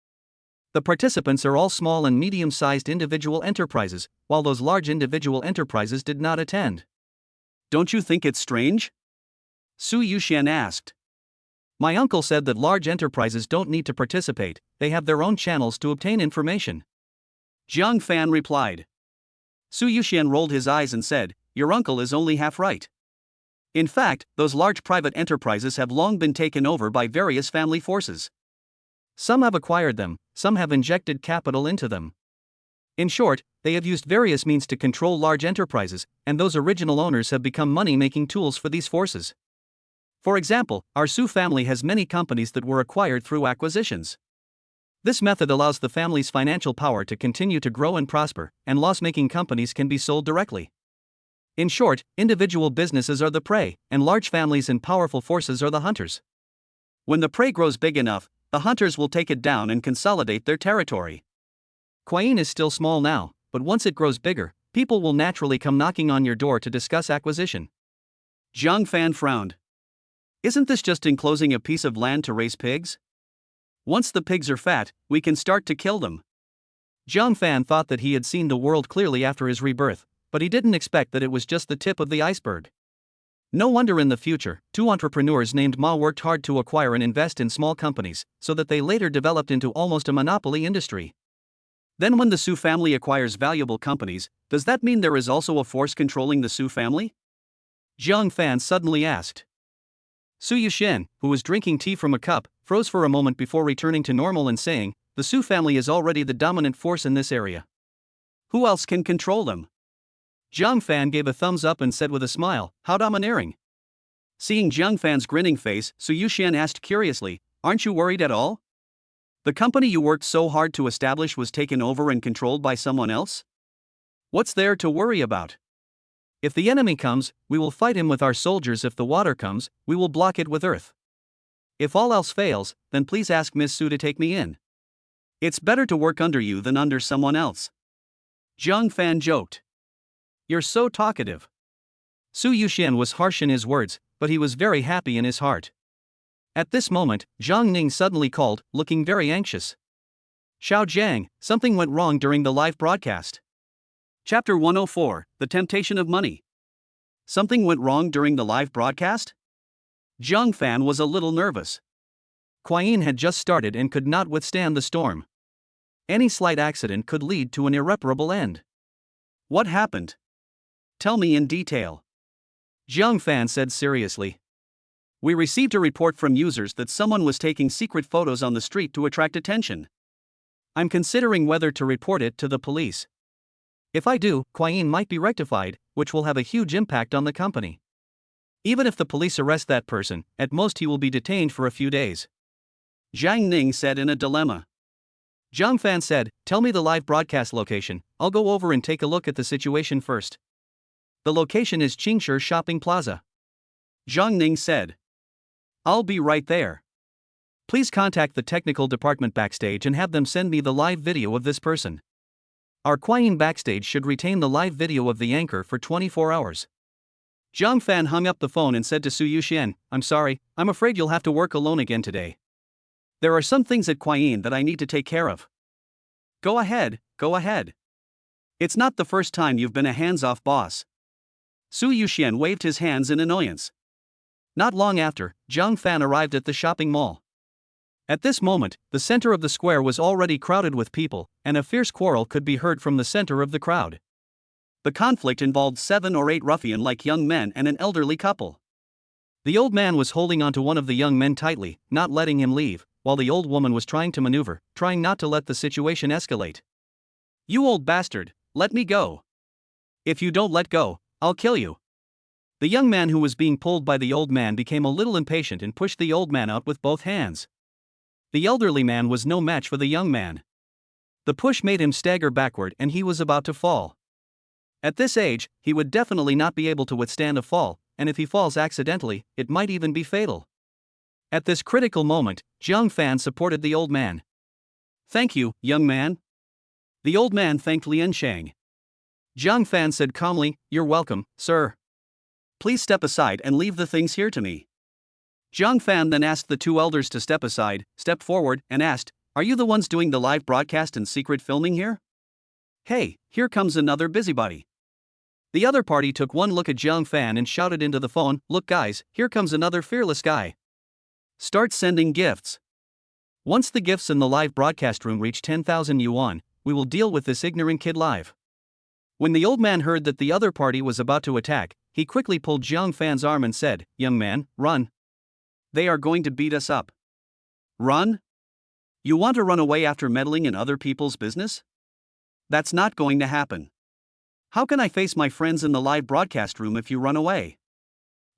The participants are all small and medium-sized individual enterprises, while those large individual enterprises did not attend. Don't you think it's strange? Su Yuxian asked. My uncle said that large enterprises don't need to participate, they have their own channels to obtain information. Zhang Fan replied. Su Yuxian rolled his eyes and said, Your uncle is only half right. In fact, those large private enterprises have long been taken over by various family forces. Some have acquired them, some have injected capital into them. In short, they have used various means to control large enterprises, and those original owners have become money-making tools for these forces. For example, our Su family has many companies that were acquired through acquisitions. This method allows the family's financial power to continue to grow and prosper, and loss-making companies can be sold directly. In short, individual businesses are the prey, and large families and powerful forces are the hunters. When the prey grows big enough, the hunters will take it down and consolidate their territory. Quyin is still small now, but once it grows bigger, people will naturally come knocking on your door to discuss acquisition. Zhang Fan frowned. Isn't this just enclosing a piece of land to raise pigs? Once the pigs are fat, we can start to kill them. Zhang Fan thought that he had seen the world clearly after his rebirth, but he didn't expect that it was just the tip of the iceberg. No wonder in the future, two entrepreneurs named Ma worked hard to acquire and invest in small companies, so that they later developed into almost a monopoly industry. Then when the Su family acquires valuable companies, does that mean there is also a force controlling the Su family? Zhang Fan suddenly asked. Su Yuxian, who was drinking tea from a cup, froze for a moment before returning to normal and saying, the Su family is already the dominant force in this area. Who else can control them? Zhang Fan gave a thumbs up and said with a smile, how domineering. Seeing Zhang Fan's grinning face, Su Yuxian asked curiously, aren't you worried at all? The company you worked so hard to establish was taken over and controlled by someone else? What's there to worry about? If the enemy comes, we will fight him with our soldiers. If the water comes, we will block it with earth. If all else fails, then please ask Miss Su to take me in. It's better to work under you than under someone else. Zhang Fan joked. You're so talkative. Su Yuxian was harsh in his words, but he was very happy in his heart. At this moment, Zhang Ning suddenly called, looking very anxious. Xiao Jiang, something went wrong during the live broadcast. Chapter 104, The Temptation of Money. Something went wrong during the live broadcast? Zhang Fan was a little nervous. Quyin had just started and could not withstand the storm. Any slight accident could lead to an irreparable end. What happened? Tell me in detail. Zhang Fan said seriously. We received a report from users that someone was taking secret photos on the street to attract attention. I'm considering whether to report it to the police. If I do, Quyin might be rectified, which will have a huge impact on the company. Even if the police arrest that person, at most he will be detained for a few days. Zhang Ning said in a dilemma. Zhang Fan said, tell me the live broadcast location, I'll go over and take a look at the situation first. The location is Qingshi Shopping Plaza. Zhang Ning said. I'll be right there. Please contact the technical department backstage and have them send me the live video of this person. Our Quyin backstage should retain the live video of the anchor for 24 hours. Zhang Fan hung up the phone and said to Su Yuxian, I'm sorry, I'm afraid you'll have to work alone again today. There are some things at Quyin that I need to take care of. Go ahead, go ahead. It's not the first time you've been a hands-off boss. Su Yuxian waved his hands in annoyance. Not long after, Zhang Fan arrived at the shopping mall. At this moment, the center of the square was already crowded with people, and a fierce quarrel could be heard from the center of the crowd. The conflict involved 7 or 8 ruffian-like young men and an elderly couple. The old man was holding onto one of the young men tightly, not letting him leave, while the old woman was trying to maneuver, trying not to let the situation escalate. You old bastard, let me go. If you don't let go, I'll kill you. The young man who was being pulled by the old man became a little impatient and pushed the old man out with both hands. The elderly man was no match for the young man. The push made him stagger backward and he was about to fall. At this age, he would definitely not be able to withstand a fall, and if he falls accidentally, it might even be fatal. At this critical moment, Zhang Fan supported the old man. Thank you, young man. The old man thanked Lian Shang. Zhang Fan said calmly, You're welcome, sir. Please step aside and leave the things here to me. Zhang Fan then asked the 2 elders to step aside, stepped forward, and asked, Are you the ones doing the live broadcast and secret filming here? Hey, here comes another busybody. The other party took one look at Zhang Fan and shouted into the phone, Look guys, here comes another fearless guy. Start sending gifts. Once the gifts in the live broadcast room reach 10,000 yuan, we will deal with this ignorant kid live. When the old man heard that the other party was about to attack, he quickly pulled Zhang Fan's arm and said, Young man, run. They are going to beat us up. Run? You want to run away after meddling in other people's business? That's not going to happen. How can I face my friends in the live broadcast room if you run away?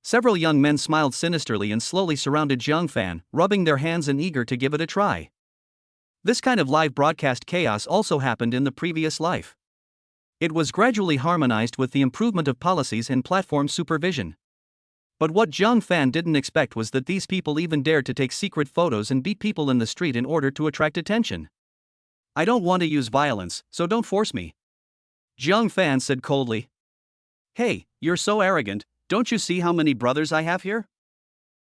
Several young men smiled sinisterly and slowly surrounded Jiang Fan, rubbing their hands and eager to give it a try. This kind of live broadcast chaos also happened in the previous life. It was gradually harmonized with the improvement of policies and platform supervision. But what Jiang Fan didn't expect was that these people even dared to take secret photos and beat people in the street in order to attract attention. I don't want to use violence, so don't force me, Jiang Fan said coldly. Hey, you're so arrogant, don't you see how many brothers I have here?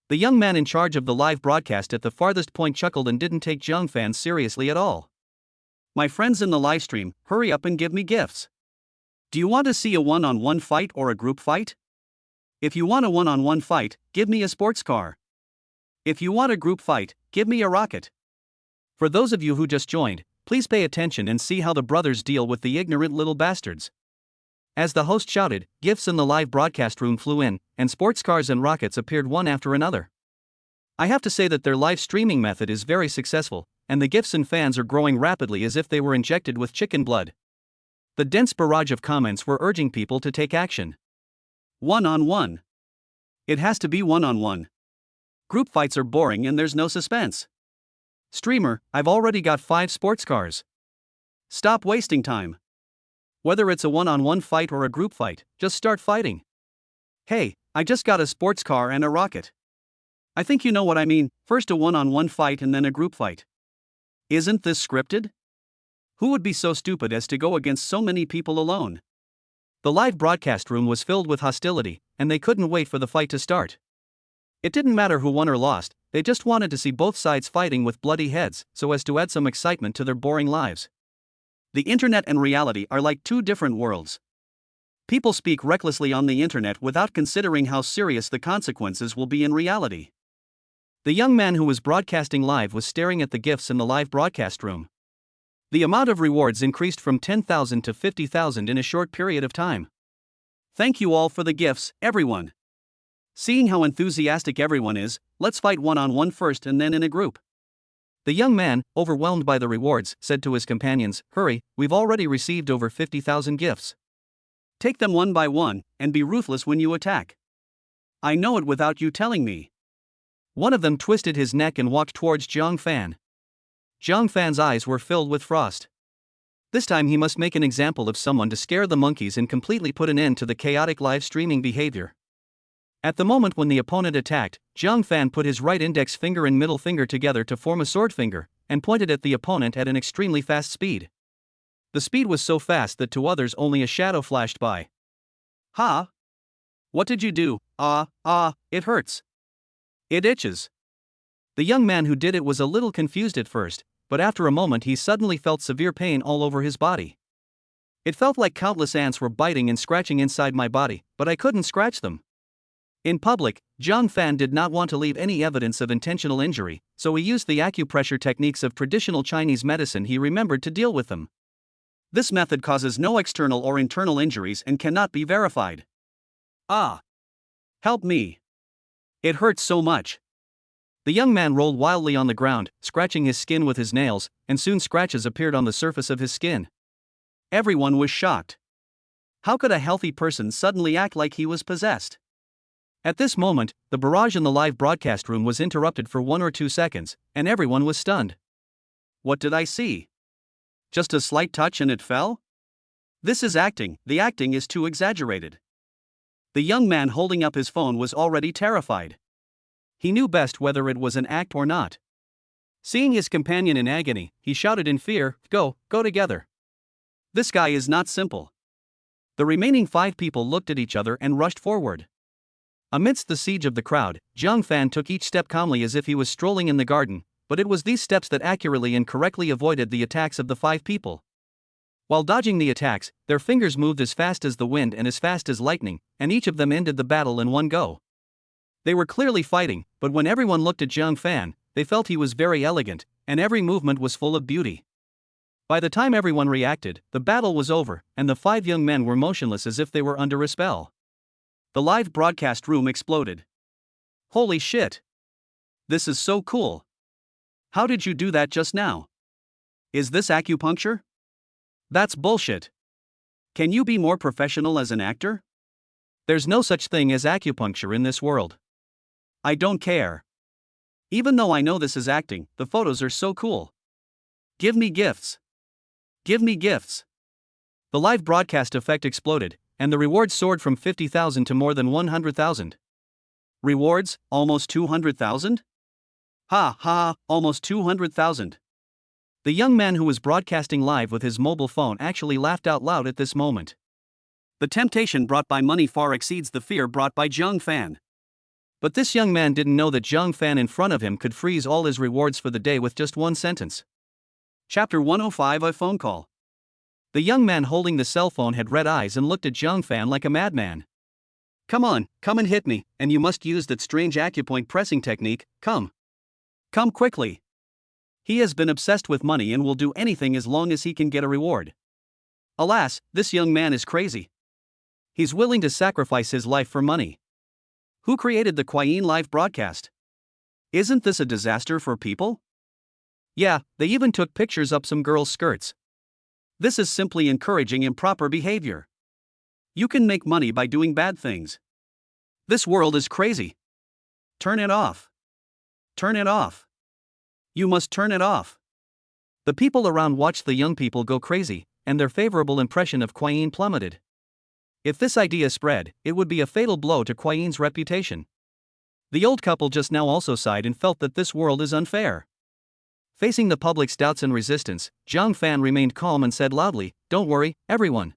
The young man in charge of the live broadcast at the farthest point chuckled and didn't take Jiang Fan seriously at all. My friends in the live stream, hurry up and give me gifts. Do you want to see a one-on-one fight or a group fight? If you want a one-on-one fight, give me a sports car. If you want a group fight, give me a rocket. For those of you who just joined, please pay attention and see how the brothers deal with the ignorant little bastards. As the host shouted, gifts in the live broadcast room flew in, and sports cars and rockets appeared one after another. I have to say that their live streaming method is very successful, and the gifts and fans are growing rapidly as if they were injected with chicken blood. The dense barrage of comments were urging people to take action. One-on-one. It has to be one-on-one. Group fights are boring and there's no suspense. Streamer, I've already got 5 sports cars. Stop wasting time. Whether it's a one-on-one fight or a group fight, just start fighting. Hey, I just got a sports car and a rocket. I think you know what I mean, first a one-on-one fight and then a group fight. Isn't this scripted? Who would be so stupid as to go against so many people alone? The live broadcast room was filled with hostility, and they couldn't wait for the fight to start. It didn't matter who won or lost, they just wanted to see both sides fighting with bloody heads, so as to add some excitement to their boring lives. The internet and reality are like two different worlds. People speak recklessly on the internet without considering how serious the consequences will be in reality. The young man who was broadcasting live was staring at the gifts in the live broadcast room. The amount of rewards increased from 10,000 to 50,000 in a short period of time. Thank you all for the gifts, everyone. Seeing how enthusiastic everyone is, let's fight one-on-one first and then in a group. The young man, overwhelmed by the rewards, said to his companions, hurry, we've already received over 50,000 gifts. Take them one by one, and be ruthless when you attack. I know it without you telling me. One of them twisted his neck and walked towards Jiang Fan. Jiang Fan's eyes were filled with frost. This time he must make an example of someone to scare the monkeys and completely put an end to the chaotic live streaming behavior. At the moment when the opponent attacked, Jiang Fan put his right index finger and middle finger together to form a sword finger, and pointed at the opponent at an extremely fast speed. The speed was so fast that to others only a shadow flashed by. Ha! What did you do? It hurts. It itches. The young man who did it was a little confused at first, but after a moment he suddenly felt severe pain all over his body. It felt like countless ants were biting and scratching inside my body, but I couldn't scratch them. In public, Jiang Fan did not want to leave any evidence of intentional injury, so he used the acupressure techniques of traditional Chinese medicine he remembered to deal with them. This method causes no external or internal injuries and cannot be verified. Ah! Help me! It hurts so much. The young man rolled wildly on the ground, scratching his skin with his nails, and soon scratches appeared on the surface of his skin. Everyone was shocked. How could a healthy person suddenly act like he was possessed? At this moment, the barrage in the live broadcast room was interrupted for 1 or 2 seconds, and everyone was stunned. What did I see? Just a slight touch and it fell? This is acting, the acting is too exaggerated. The young man holding up his phone was already terrified. He knew best whether it was an act or not. Seeing his companion in agony, he shouted in fear, go together. This guy is not simple. The remaining 5 people looked at each other and rushed forward. Amidst the siege of the crowd, Jiang Fan took each step calmly as if he was strolling in the garden, but it was these steps that accurately and correctly avoided the attacks of the 5 people. While dodging the attacks, their fingers moved as fast as the wind and as fast as lightning, and each of them ended the battle in one go. They were clearly fighting, but when everyone looked at Jiang Fan, they felt he was very elegant, and every movement was full of beauty. By the time everyone reacted, the battle was over, and the 5 young men were motionless as if they were under a spell. The live broadcast room exploded. Holy shit! This is so cool. How did you do that just now? Is this acupuncture? That's bullshit. Can you be more professional as an actor? There's no such thing as acupuncture in this world. I don't care. Even though I know this is acting, the photos are so cool. Give me gifts. Give me gifts. The live broadcast effect exploded, and the rewards soared from 50,000 to more than 100,000. Rewards, almost 200,000? Ha ha, almost 200,000. The young man who was broadcasting live with his mobile phone actually laughed out loud at this moment. The temptation brought by money far exceeds the fear brought by Zhang Fan. But this young man didn't know that Zhang Fan in front of him could freeze all his rewards for the day with just one sentence. Chapter 105: A Phone Call. The young man holding the cell phone had red eyes and looked at Zhang Fan like a madman. Come on, come and hit me, and you must use that strange acupoint pressing technique, come. Come quickly. He has been obsessed with money and will do anything as long as he can get a reward. Alas, this young man is crazy. He's willing to sacrifice his life for money. Who created the Kuai-yin live broadcast? Isn't this a disaster for people? Yeah, they even took pictures up some girls' skirts. This is simply encouraging improper behavior. You can make money by doing bad things. This world is crazy. Turn it off. Turn it off. You must turn it off. The people around watched the young people go crazy, and their favorable impression of Kuai-yin plummeted. If this idea spread, it would be a fatal blow to Kuai-yin's reputation. The old couple just now also sighed and felt that this world is unfair. Facing the public's doubts and resistance, Zhang Fan remained calm and said loudly, "Don't worry, everyone.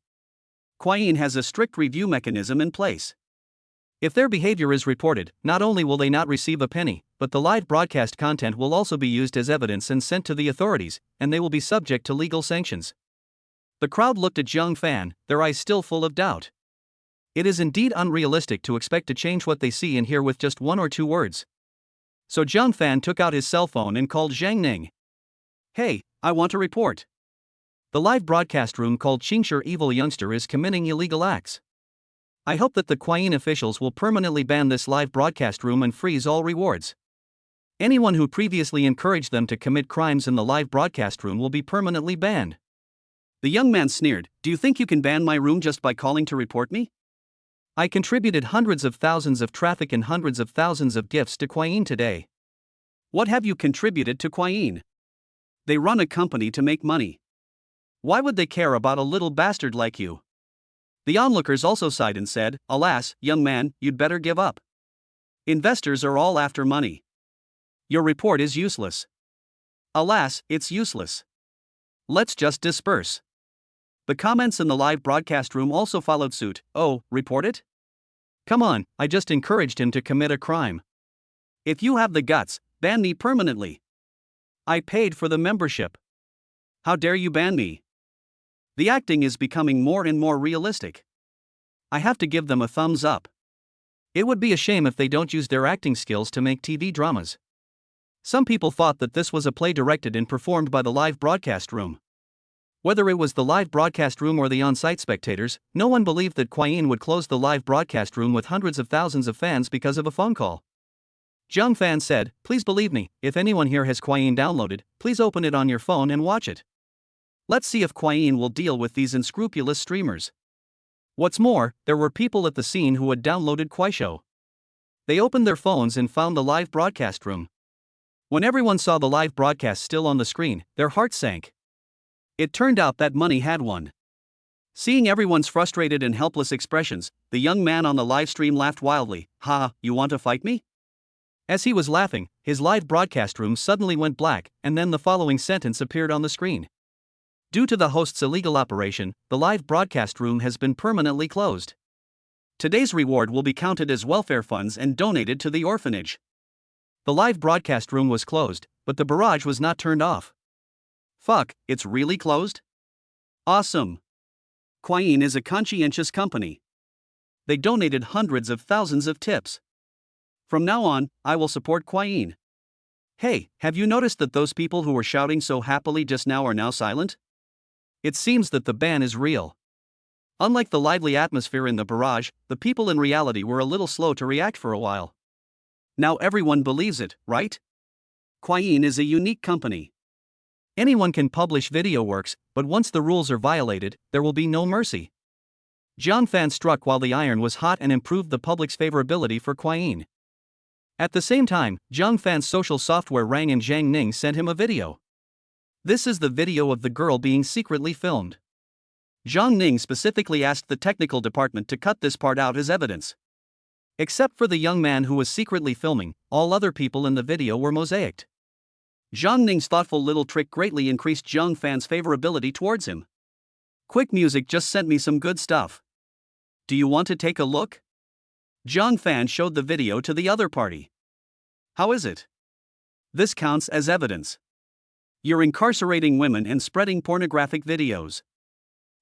Kuai-yin has a strict review mechanism in place. If their behavior is reported, not only will they not receive a penny, but the live broadcast content will also be used as evidence and sent to the authorities, and they will be subject to legal sanctions." The crowd looked at Zhang Fan, their eyes still full of doubt. It is indeed unrealistic to expect to change what they see and hear with just one or two words. So Zhang Fan took out his cell phone and called Zhang Ning. "Hey, I want a report. The live broadcast room called Qingshi Evil Youngster is committing illegal acts. I hope that the Kuai-yin officials will permanently ban this live broadcast room and freeze all rewards. Anyone who previously encouraged them to commit crimes in the live broadcast room will be permanently banned." The young man sneered, "Do you think you can ban my room just by calling to report me? I contributed hundreds of thousands of traffic and hundreds of thousands of gifts to Kuai-yin today." "What have you contributed to Kuai-yin? They run a company to make money. Why would they care about a little bastard like you?" The onlookers also sighed and said, "Alas, young man, you'd better give up. Investors are all after money. Your report is useless. Alas, it's useless. Let's just disperse." The comments in the live broadcast room also followed suit. "Oh, report it? Come on, I just encouraged him to commit a crime. If you have the guts, ban me permanently. I paid for the membership. How dare you ban me?" The acting is becoming more and more realistic. I have to give them a thumbs up. It would be a shame if they don't use their acting skills to make TV dramas. Some people thought that this was a play directed and performed by the live broadcast room. Whether it was the live broadcast room or the on-site spectators, no one believed that Kuai-yin would close the live broadcast room with hundreds of thousands of fans because of a phone call. Zhang Fan said, "Please believe me, if anyone here has Kuai-yin downloaded, please open it on your phone and watch it. Let's see if Kuai-yin will deal with these unscrupulous streamers." What's more, there were people at the scene who had downloaded Kuaishou. They opened their phones and found the live broadcast room. When everyone saw the live broadcast still on the screen, their hearts sank. It turned out that money had won. Seeing everyone's frustrated and helpless expressions, the young man on the live stream laughed wildly. "Ha, you want to fight me?" As he was laughing, his live broadcast room suddenly went black, and then the following sentence appeared on the screen. "Due to the host's illegal operation, the live broadcast room has been permanently closed. Today's reward will be counted as welfare funds and donated to the orphanage." The live broadcast room was closed, but the barrage was not turned off. Fuck, it's really closed? Awesome. Kuai-yin is a conscientious company. They donated hundreds of thousands of tips. From now on, I will support Kuai-yin. Hey, have you noticed that those people who were shouting so happily just now are now silent? It seems that the ban is real. Unlike the lively atmosphere in the barrage, the people in reality were a little slow to react for a while. Now everyone believes it, right? Quyen is a unique company. Anyone can publish video works, but once the rules are violated, there will be no mercy. Jiang Fan struck while the iron was hot and improved the public's favorability for Quyen. At the same time, Jiang Fan's social software rang and Zhang Ning sent him a video. This is the video of the girl being secretly filmed. Zhang Ning specifically asked the technical department to cut this part out as evidence. Except for the young man who was secretly filming, all other people in the video were mosaicked. Zhang Ning's thoughtful little trick greatly increased Jiang Fan's favorability towards him. Quick Music just sent me some good stuff. Do you want to take a look? Jiang Fan showed the video to the other party. How is it? This counts as evidence. You're incarcerating women and spreading pornographic videos.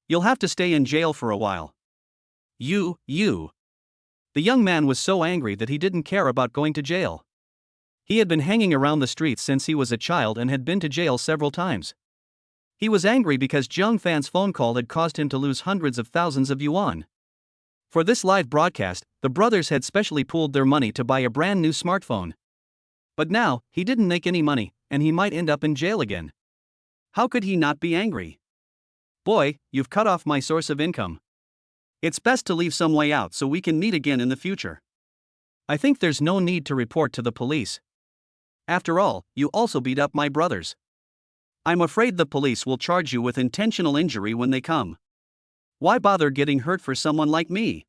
You'll have to stay in jail for a while. You. The young man was so angry that he didn't care about going to jail. He had been hanging around the streets since he was a child and had been to jail several times. He was angry because Jiang Fan's phone call had caused him to lose hundreds of thousands of yuan. For this live broadcast, the brothers had specially pooled their money to buy a brand new smartphone. But now, he didn't make any money, and he might end up in jail again. How could he not be angry? Boy, you've cut off my source of income. It's best to leave some way out so we can meet again in the future. I think there's no need to report to the police. After all, you also beat up my brothers. I'm afraid the police will charge you with intentional injury when they come. Why bother getting hurt for someone like me?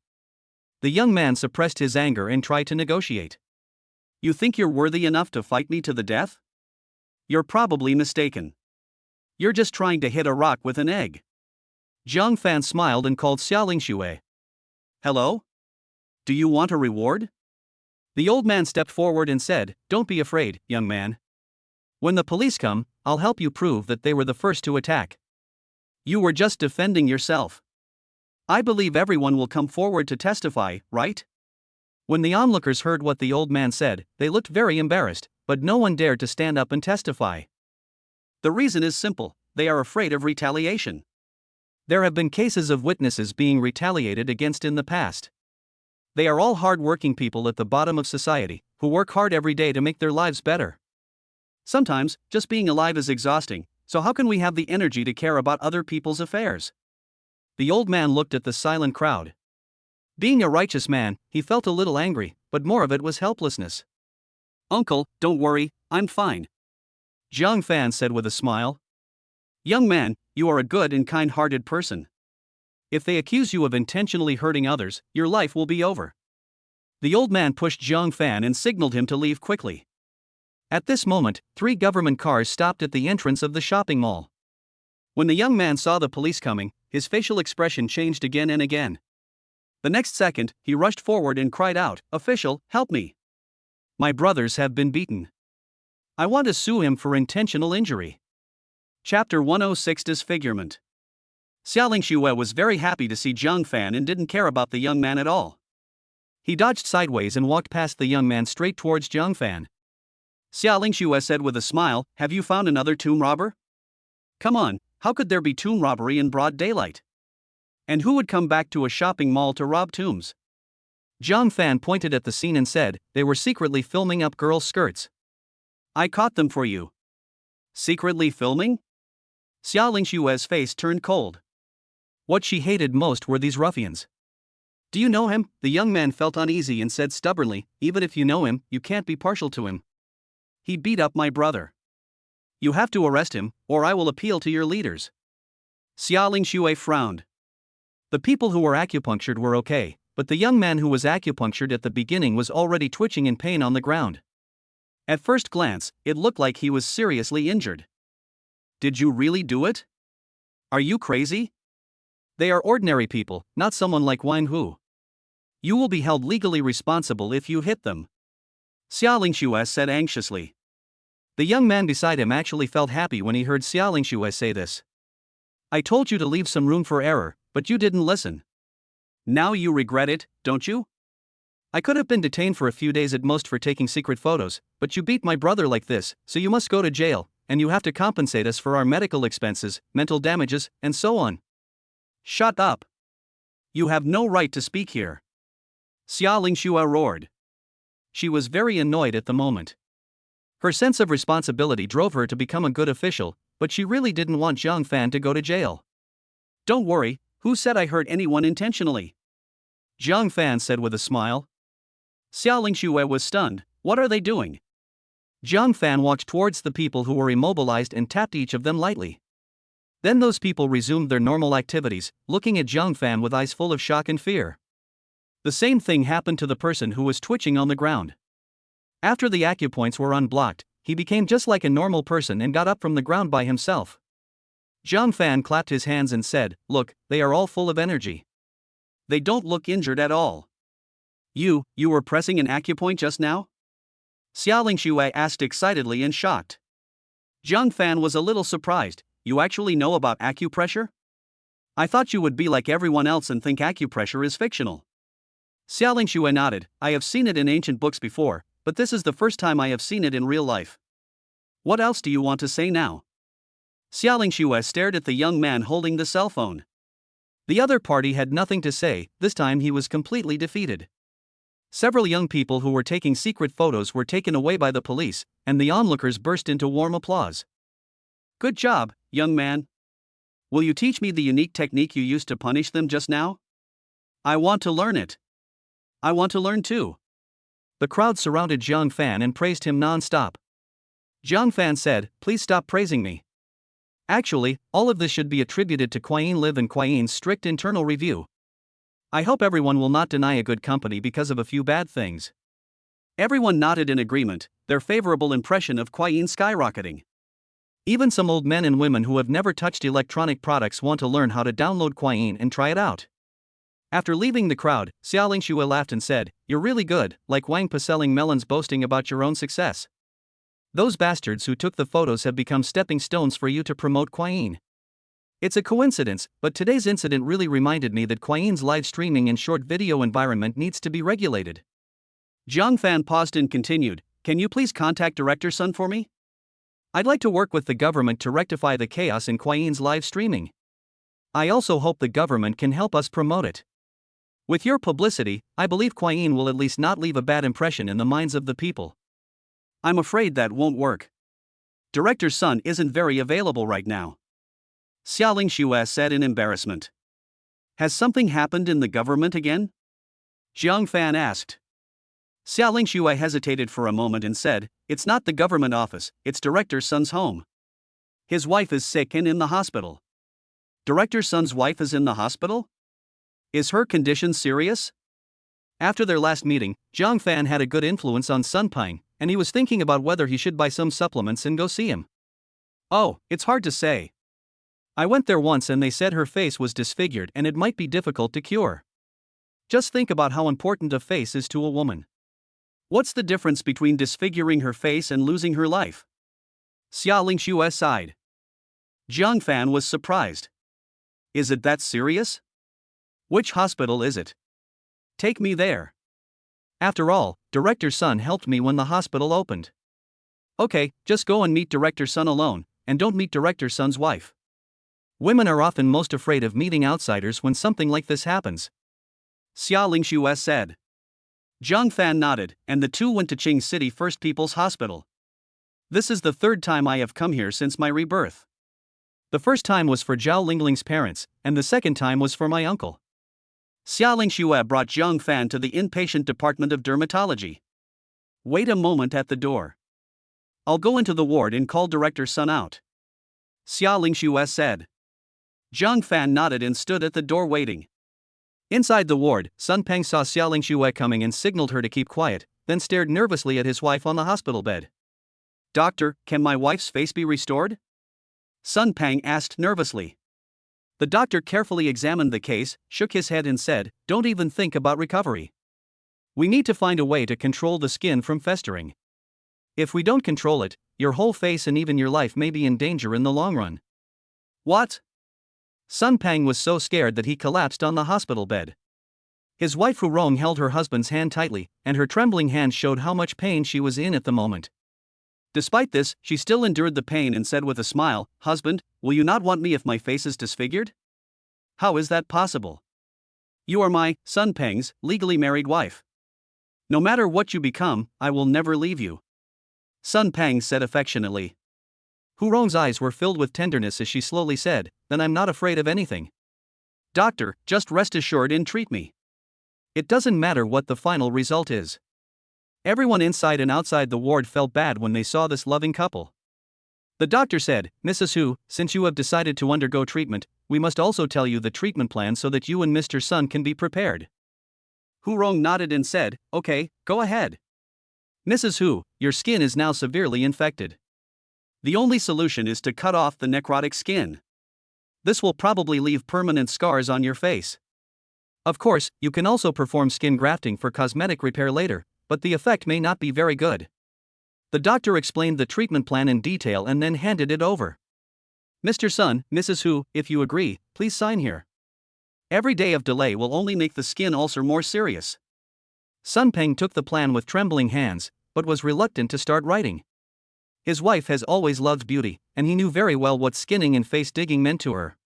The young man suppressed his anger and tried to negotiate. You think you're worthy enough to fight me to the death? You're probably mistaken. You're just trying to hit a rock with an egg. Jiang Fan smiled and called Xiaoling Xue. Hello? Do you want a reward? The old man stepped forward and said, Don't be afraid, young man. When the police come, I'll help you prove that they were the first to attack. You were just defending yourself. I believe everyone will come forward to testify, right? When the onlookers heard what the old man said, they looked very embarrassed, but no one dared to stand up and testify. The reason is simple: they are afraid of retaliation. There have been cases of witnesses being retaliated against in the past. They are all hard-working people at the bottom of society, who work hard every day to make their lives better. Sometimes, just being alive is exhausting, so how can we have the energy to care about other people's affairs? The old man looked at the silent crowd. Being a righteous man, he felt a little angry, but more of it was helplessness. Uncle, don't worry, I'm fine. Jiang Fan said with a smile. Young man, you are a good and kind-hearted person. If they accuse you of intentionally hurting others, your life will be over. The old man pushed Jiang Fan and signaled him to leave quickly. At this moment, 3 government cars stopped at the entrance of the shopping mall. When the young man saw the police coming, his facial expression changed again and again. The next second, he rushed forward and cried out, Official, help me. My brothers have been beaten. I want to sue him for intentional injury. Chapter 106: Disfigurement. Xiaoling Xue was very happy to see Jiang Fan and didn't care about the young man at all. He dodged sideways and walked past the young man straight towards Jiang Fan. Xiaoling Xue said with a smile, Have you found another tomb robber? Come on, how could there be tomb robbery in broad daylight? And who would come back to a shopping mall to rob tombs? Jiang Fan pointed at the scene and said, They were secretly filming up girls' skirts. I caught them for you. Secretly filming? Xiaoling Xue's face turned cold. What she hated most were these ruffians. Do you know him? The young man felt uneasy and said stubbornly, Even if you know him, you can't be partial to him. He beat up my brother. You have to arrest him, or I will appeal to your leaders. Xiaoling Xue frowned. The people who were acupunctured were okay, but the young man who was acupunctured at the beginning was already twitching in pain on the ground. At first glance, it looked like he was seriously injured. Did you really do it? Are you crazy? They are ordinary people, not someone like Wang Hu. You will be held legally responsible if you hit them. Xiaoling Xue said anxiously. The young man beside him actually felt happy when he heard Xiaoling Xue say this. I told you to leave some room for error, but you didn't listen. Now you regret it, don't you? I could have been detained for a few days at most for taking secret photos, but you beat my brother like this, so you must go to jail, and you have to compensate us for our medical expenses, mental damages, and so on. Shut up. You have no right to speak here. Xiaoling Xue roared. She was very annoyed at the moment. Her sense of responsibility drove her to become a good official, but she really didn't want Zhang Fan to go to jail. Don't worry, who said I hurt anyone intentionally? Zhang Fan said with a smile. Xiao Lingxue was stunned. What are they doing? Zhang Fan walked towards the people who were immobilized and tapped each of them lightly. Then those people resumed their normal activities, looking at Zhang Fan with eyes full of shock and fear. The same thing happened to the person who was twitching on the ground. After the acupoints were unblocked, he became just like a normal person and got up from the ground by himself. Zhang Fan clapped his hands and said, "Look, they are all full of energy. They don't look injured at all." You were pressing an acupoint just now? Xiao Lingxue asked excitedly and shocked. Zhang Fan was a little surprised. You actually know about acupressure? I thought you would be like everyone else and think acupressure is fictional. Xiao Lingxue nodded. I have seen it in ancient books before, but this is the first time I have seen it in real life. What else do you want to say now? Xiao Lingxue stared at the young man holding the cell phone. The other party had nothing to say. This time he was completely defeated. Several young people who were taking secret photos were taken away by the police, and the onlookers burst into warm applause. Good job, young man. Will you teach me the unique technique you used to punish them just now? I want to learn it. I want to learn too. The crowd surrounded Zhang Fan and praised him non-stop. Zhang Fan said, "Please stop praising me. Actually, all of this should be attributed to Kuai-yin Live and Kuai-yin's strict internal review. I hope everyone will not deny a good company because of a few bad things." Everyone nodded in agreement, their favorable impression of Kuai-yin skyrocketing. Even some old men and women who have never touched electronic products want to learn how to download Kuai-yin and try it out. After leaving the crowd, Xiao Lingxue laughed and said, "You're really good, like Wang Pa selling melons boasting about your own success. Those bastards who took the photos have become stepping stones for you to promote Kuai-yin. It's a coincidence, but today's incident really reminded me that Kuai-yin's live streaming and short video environment needs to be regulated." Zhang Fan paused and continued, "Can you please contact Director Sun for me? I'd like to work with the government to rectify the chaos in Kuai-yin's live streaming. I also hope the government can help us promote it. With your publicity, I believe Kuai-yin will at least not leave a bad impression in the minds of the people." I'm afraid that won't work. Director Sun isn't very available right now. Xiao Lingxue said in embarrassment. Has something happened in the government again? Zhang Fan asked. Xiao Lingxue hesitated for a moment and said, "It's not the government office, it's Director Sun's home. His wife is sick and in the hospital." Director Sun's wife is in the hospital? Is her condition serious? After their last meeting, Zhang Fan had a good influence on Sun Pang, and he was thinking about whether he should buy some supplements and go see him. Oh, it's hard to say. I went there once and they said her face was disfigured and it might be difficult to cure. Just think about how important a face is to a woman. What's the difference between disfiguring her face and losing her life? Xiao Lingxue sighed. Zhang Fan was surprised. Is it that serious? Which hospital is it? Take me there. After all, Director Sun helped me when the hospital opened. Okay, just go and meet Director Sun alone, and don't meet Director Sun's wife. Women are often most afraid of meeting outsiders when something like this happens. Xiao Lingxue said. Zhang Fan nodded, and the two went to Qing City First People's Hospital. This is the third time I have come here since my rebirth. The first time was for Zhao Lingling's parents, and the second time was for my uncle. Xiao Lingxue brought Zhang Fan to the inpatient department of dermatology. Wait a moment at the door. I'll go into the ward and call Director Sun out. Xiao Lingxue said. Zhang Fan nodded and stood at the door waiting. Inside the ward, Sun Peng saw Xiao Lingxue coming and signaled her to keep quiet, then stared nervously at his wife on the hospital bed. Doctor, can my wife's face be restored? Sun Peng asked nervously. The doctor carefully examined the case, shook his head and said, "Don't even think about recovery. We need to find a way to control the skin from festering. If we don't control it, your whole face and even your life may be in danger in the long run." What? Sun Peng was so scared that he collapsed on the hospital bed. His wife Hu Rong held her husband's hand tightly, and her trembling hand showed how much pain she was in at the moment. Despite this, she still endured the pain and said with a smile, "Husband, will you not want me if my face is disfigured? How is that possible? You are my, Sun Peng's, legally married wife. No matter what you become, I will never leave you." Sun Pang said affectionately. Hu Rong's eyes were filled with tenderness as she slowly said, "Then I'm not afraid of anything. Doctor, just rest assured and treat me. It doesn't matter what the final result is." Everyone inside and outside the ward felt bad when they saw this loving couple. The doctor said, "Mrs. Hu, since you have decided to undergo treatment, we must also tell you the treatment plan so that you and Mr. Sun can be prepared." Hu Rong nodded and said, "Okay, go ahead." "Mrs. Hu, your skin is now severely infected. The only solution is to cut off the necrotic skin. This will probably leave permanent scars on your face. Of course, you can also perform skin grafting for cosmetic repair later, but the effect may not be very good." The doctor explained the treatment plan in detail and then handed it over. "Mr. Sun, Mrs. Hu, if you agree, please sign here. Every day of delay will only make the skin ulcer more serious." Sun Peng took the plan with trembling hands, but was reluctant to start writing. His wife has always loved beauty, and he knew very well what skinning and face digging meant to her.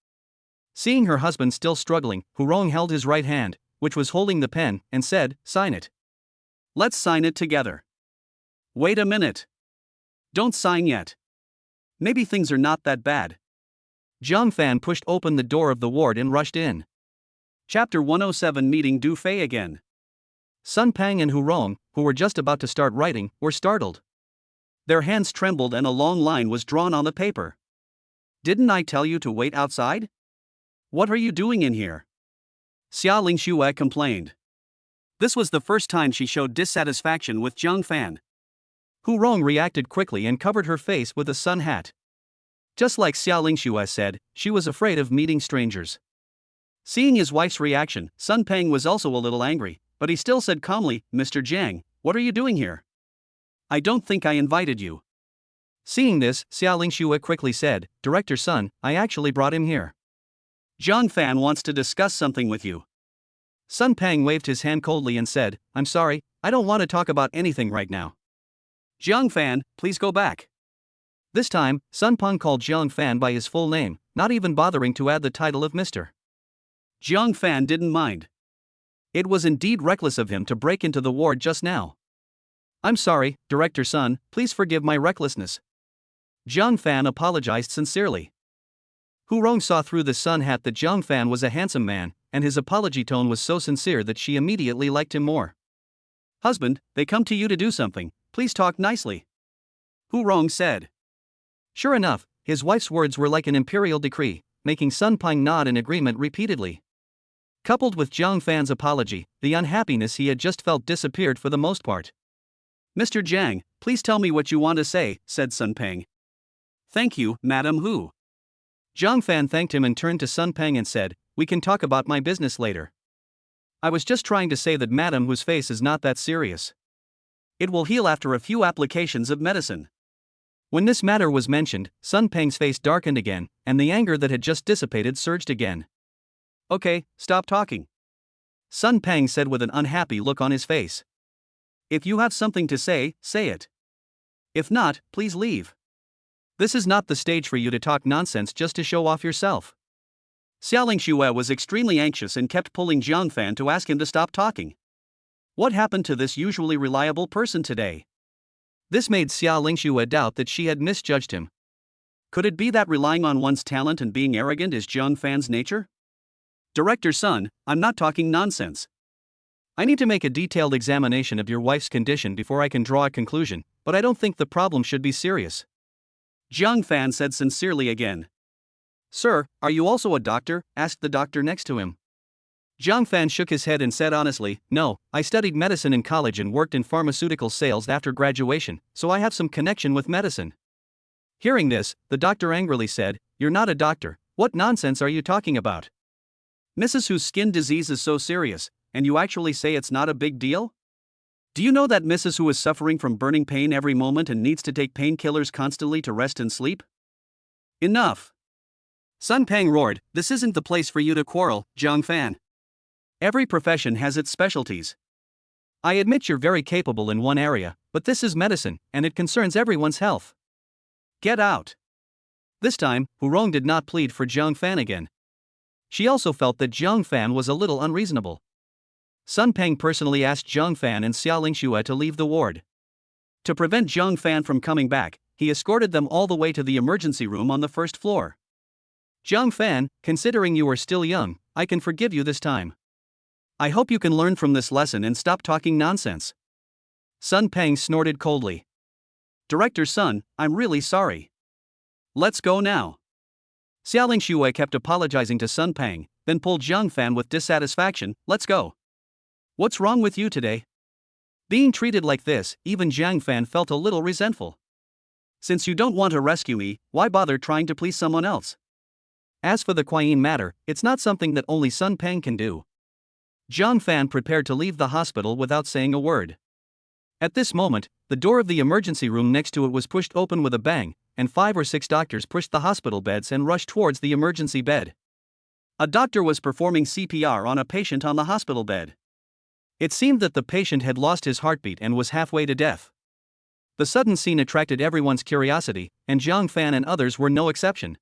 Seeing her husband still struggling, Hu Rong held his right hand, which was holding the pen, and said, "Sign it." "Let's sign it together." "Wait a minute. Don't sign yet. Maybe things are not that bad." Jiang Fan pushed open the door of the ward and rushed in. Chapter 107 Meeting Du Fei again. Sun Pang and Hu Rong, who were just about to start writing, were startled. Their hands trembled and a long line was drawn on the paper. "Didn't I tell you to wait outside? What are you doing in here?" Xia Lingxue complained. This was the first time she showed dissatisfaction with Jiang Fan. Hu Rong reacted quickly and covered her face with a sun hat. Just like Xia Lingxue said, she was afraid of meeting strangers. Seeing his wife's reaction, Sun Peng was also a little angry, but he still said calmly, "Mr. Jiang, what are you doing here? I don't think I invited you." Seeing this, Xia Lingxue quickly said, "Director Sun, I actually brought him here. Jiang Fan wants to discuss something with you." Sun Peng waved his hand coldly and said, "I'm sorry, I don't want to talk about anything right now." "Jiang Fan, please go back." This time, Sun Peng called Jiang Fan by his full name, not even bothering to add the title of Mr. Jiang Fan didn't mind. It was indeed reckless of him to break into the ward just now. "I'm sorry, Director Sun, please forgive my recklessness." Jiang Fan apologized sincerely. Hu Rong saw through the sun hat that Jiang Fan was a handsome man, and his apology tone was so sincere that she immediately liked him more. "Husband, they come to you to do something, please talk nicely," Hu Rong said. Sure enough, his wife's words were like an imperial decree, making Sun Peng nod in agreement repeatedly. Coupled with Jiang Fan's apology, the unhappiness he had just felt disappeared for the most part. "Mr. Jiang, please tell me what you want to say," said Sun Peng. "Thank you, Madam Hu." Jiang Fan thanked him and turned to Sun Peng and said, "We can talk about my business later. I was just trying to say that Madam Hu's face is not that serious. It will heal after a few applications of medicine." When this matter was mentioned, Sun Peng's face darkened again, and the anger that had just dissipated surged again. "Okay, stop talking," Sun Peng said with an unhappy look on his face. "If you have something to say, say it. If not, please leave. This is not the stage for you to talk nonsense just to show off yourself." Xia Lingxue was extremely anxious and kept pulling Jiang Fan to ask him to stop talking. What happened to this usually reliable person today? This made Xia Lingxue doubt that she had misjudged him. Could it be that relying on one's talent and being arrogant is Jiang Fan's nature? "Director Sun, I'm not talking nonsense. I need to make a detailed examination of your wife's condition before I can draw a conclusion, but I don't think the problem should be serious," Jiang Fan said sincerely again. "Sir, are you also a doctor?" asked the doctor next to him. Jiang Fan shook his head and said honestly, "No, I studied medicine in college and worked in pharmaceutical sales after graduation, so I have some connection with medicine." Hearing this, the doctor angrily said, "You're not a doctor, what nonsense are you talking about? Mrs. Hu's skin disease is so serious, and you actually say it's not a big deal? Do you know that Mrs. Hu is suffering from burning pain every moment and needs to take painkillers constantly to rest and sleep?" "Enough!" Sun Peng roared, "This isn't the place for you to quarrel, Jiang Fan. Every profession has its specialties. I admit you're very capable in one area, but this is medicine, and it concerns everyone's health. Get out." This time, Hu Rong did not plead for Jiang Fan again. She also felt that Jiang Fan was a little unreasonable. Sun Peng personally asked Jiang Fan and Xia Lingxue to leave the ward. To prevent Zhang Fan from coming back, he escorted them all the way to the emergency room on the first floor. Zhang Fan, considering you are still young, I can forgive you this time. I hope you can learn from this lesson and stop talking nonsense. Sun Peng snorted coldly. Director's son, I'm really sorry. Let's go now. Xiaoling Xue kept apologizing to Sun Peng, then pulled Zhang Fan with dissatisfaction. Let's go. What's wrong with you today? Being treated like this, even Zhang Fan felt a little resentful. Since you don't want to rescue me, why bother trying to please someone else? As for the Kuai-yin matter, it's not something that only Sun Peng can do. Zhang Fan prepared to leave the hospital without saying a word. At this moment, the door of the emergency room next to it was pushed open with a bang, and 5 or 6 doctors pushed the hospital beds and rushed towards the emergency bed. A doctor was performing CPR on a patient on the hospital bed. It seemed that the patient had lost his heartbeat and was halfway to death. The sudden scene attracted everyone's curiosity, and Zhang Fan and others were no exception.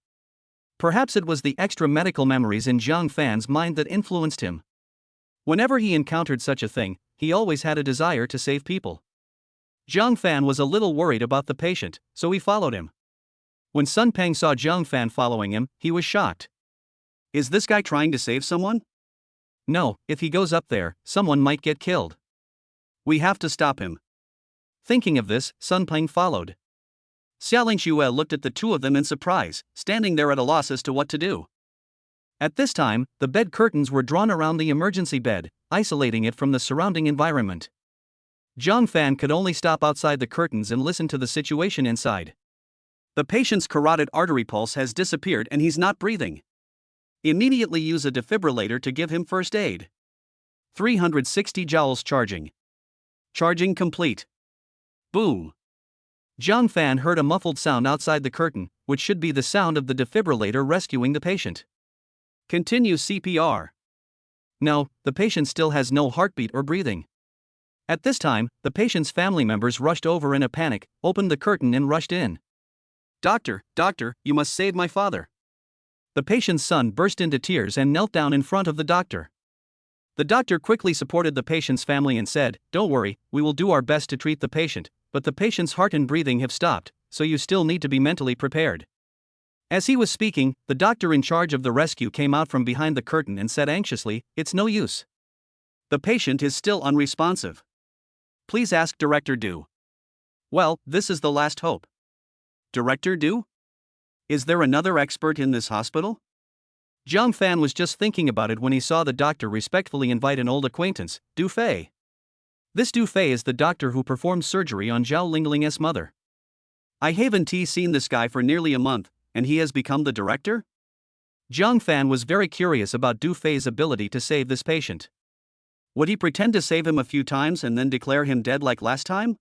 Perhaps it was the extra medical memories in Zhang Fan's mind that influenced him. Whenever he encountered such a thing, he always had a desire to save people. Zhang Fan was a little worried about the patient, so he followed him. When Sun Peng saw Zhang Fan following him, he was shocked. Is this guy trying to save someone? No, if he goes up there, someone might get killed. We have to stop him. Thinking of this, Sun Peng followed. Xiaoling Xue looked at the two of them in surprise, standing there at a loss as to what to do. At this time, the bed curtains were drawn around the emergency bed, isolating it from the surrounding environment. Zhang Fan could only stop outside the curtains and listen to the situation inside. The patient's carotid artery pulse has disappeared and he's not breathing. Immediately use a defibrillator to give him first aid. 360 joules charging. Charging complete. Boom. Zhang Fan heard a muffled sound outside the curtain, which should be the sound of the defibrillator rescuing the patient. Continue CPR. No, the patient still has no heartbeat or breathing. At this time, the patient's family members rushed over in a panic, opened the curtain and rushed in. Doctor, you must save my father. The patient's son burst into tears and knelt down in front of the doctor. The doctor quickly supported the patient's family and said, Don't worry, we will do our best to treat the patient, but the patient's heart and breathing have stopped, so you still need to be mentally prepared. As he was speaking, the doctor in charge of the rescue came out from behind the curtain and said anxiously, It's no use. The patient is still unresponsive. Please ask Director Du. Well, this is the last hope. Director Du? Is there another expert in this hospital? Zhang Fan was just thinking about it when he saw the doctor respectfully invite an old acquaintance, Du Fei. This Du Fei is the doctor who performed surgery on Zhao Lingling's mother. I haven't seen this guy for nearly a month, and he has become the director? Zhang Fan was very curious about Du Fei's ability to save this patient. Would he pretend to save him a few times and then declare him dead like last time?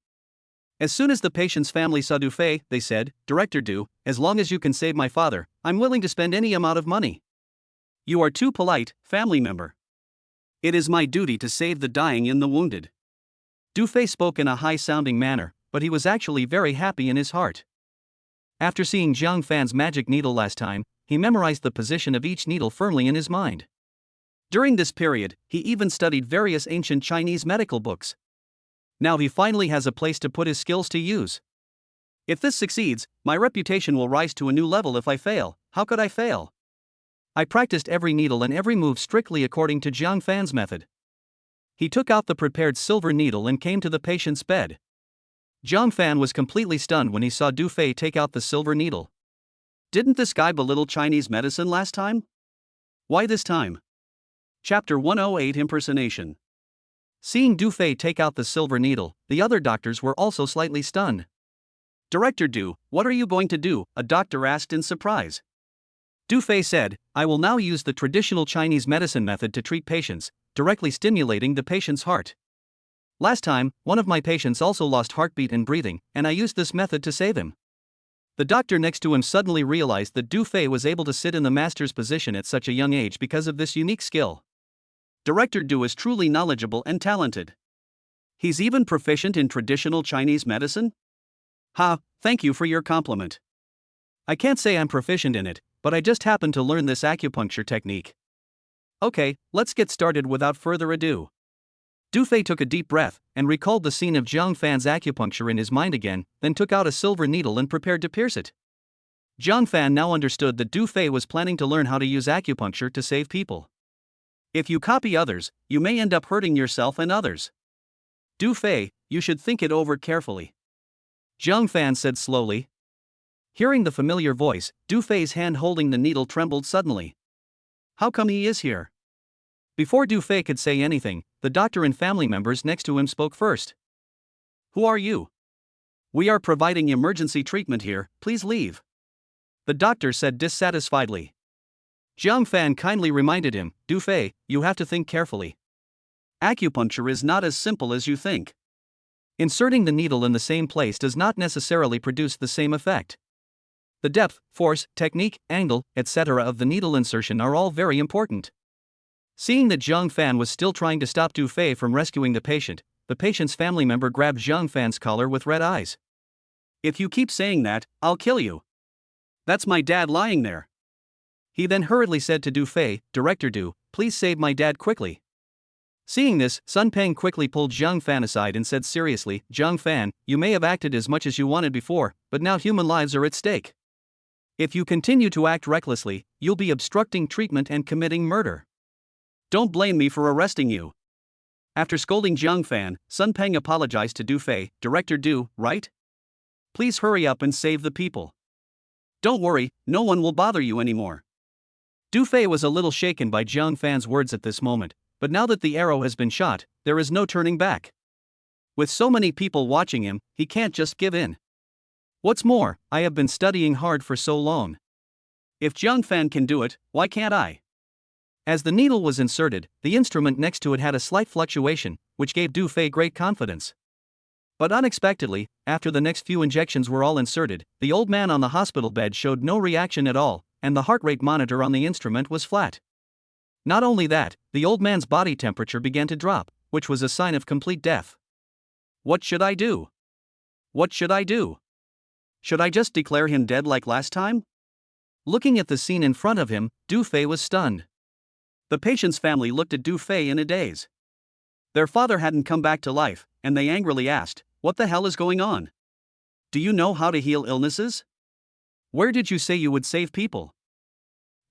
As soon as the patient's family saw Du Fei, they said, Director Du, as long as you can save my father, I'm willing to spend any amount of money. You are too polite, family member. It is my duty to save the dying and the wounded. Du Fei spoke in a high-sounding manner, but he was actually very happy in his heart. After seeing Zhang Fan's magic needle last time, he memorized the position of each needle firmly in his mind. During this period, he even studied various ancient Chinese medical books. Now he finally has a place to put his skills to use. If this succeeds, my reputation will rise to a new level. If I fail, how could I fail? I practiced every needle and every move strictly according to Zhang Fan's method. He took out the prepared silver needle and came to the patient's bed. Zhang Fan was completely stunned when he saw Du Fei take out the silver needle. Didn't this guy belittle Chinese medicine last time? Why this time? Chapter 108 Impersonation. Seeing Du Fei take out the silver needle, the other doctors were also slightly stunned. Director Du, what are you going to do? A doctor asked in surprise. Du Fei said, I will now use the traditional Chinese medicine method to treat patients, directly stimulating the patient's heart. Last time, one of my patients also lost heartbeat and breathing, and I used this method to save him. The doctor next to him suddenly realized that Du Fei was able to sit in the master's position at such a young age because of this unique skill. Director Du is truly knowledgeable and talented. He's even proficient in traditional Chinese medicine? Ha, thank you for your compliment. I can't say I'm proficient in it, but I just happened to learn this acupuncture technique. Okay, let's get started without further ado. Dufei took a deep breath and recalled the scene of Zhang Fan's acupuncture in his mind again, then took out a silver needle and prepared to pierce it. Zhang Fan now understood that Dufei was planning to learn how to use acupuncture to save people. If you copy others, you may end up hurting yourself and others. Dufei, you should think it over carefully. Zhang Fan said slowly. Hearing the familiar voice, Dufei's hand holding the needle trembled suddenly. How come he is here? Before Dufei could say anything, the doctor and family members next to him spoke first. Who are you? We are providing emergency treatment here, please leave. The doctor said dissatisfiedly. Zhang Fan kindly reminded him, Dufei, you have to think carefully. Acupuncture is not as simple as you think. Inserting the needle in the same place does not necessarily produce the same effect. The depth, force, technique, angle, etc. of the needle insertion are all very important. Seeing that Zhang Fan was still trying to stop Dufei from rescuing the patient's family member grabbed Zhang Fan's collar with red eyes. If you keep saying that, I'll kill you. That's my dad lying there. He then hurriedly said to Dufei, Director Du, please save my dad quickly. Seeing this, Sun Peng quickly pulled Zhang Fan aside and said seriously, Zhang Fan, you may have acted as much as you wanted before, but now human lives are at stake. If you continue to act recklessly, you'll be obstructing treatment and committing murder. Don't blame me for arresting you. After scolding Zhang Fan, Sun Peng apologized to Dufei, Director Du, right? Please hurry up and save the people. Don't worry, no one will bother you anymore. Dufei was a little shaken by Zhang Fan's words at this moment, but now that the arrow has been shot, there is no turning back. With so many people watching him, he can't just give in. What's more, I have been studying hard for so long. If Zhang Fan can do it, why can't I? As the needle was inserted, the instrument next to it had a slight fluctuation, which gave Dufei great confidence. But unexpectedly, after the next few injections were all inserted, the old man on the hospital bed showed no reaction at all, and the heart rate monitor on the instrument was flat. Not only that, the old man's body temperature began to drop, which was a sign of complete death. What should I do? What should I do? Should I just declare him dead like last time? Looking at the scene in front of him, Dufei was stunned. The patient's family looked at Dufei in a daze. Their father hadn't come back to life, and they angrily asked, what the hell is going on? Do you know how to heal illnesses? Where did you say you would save people?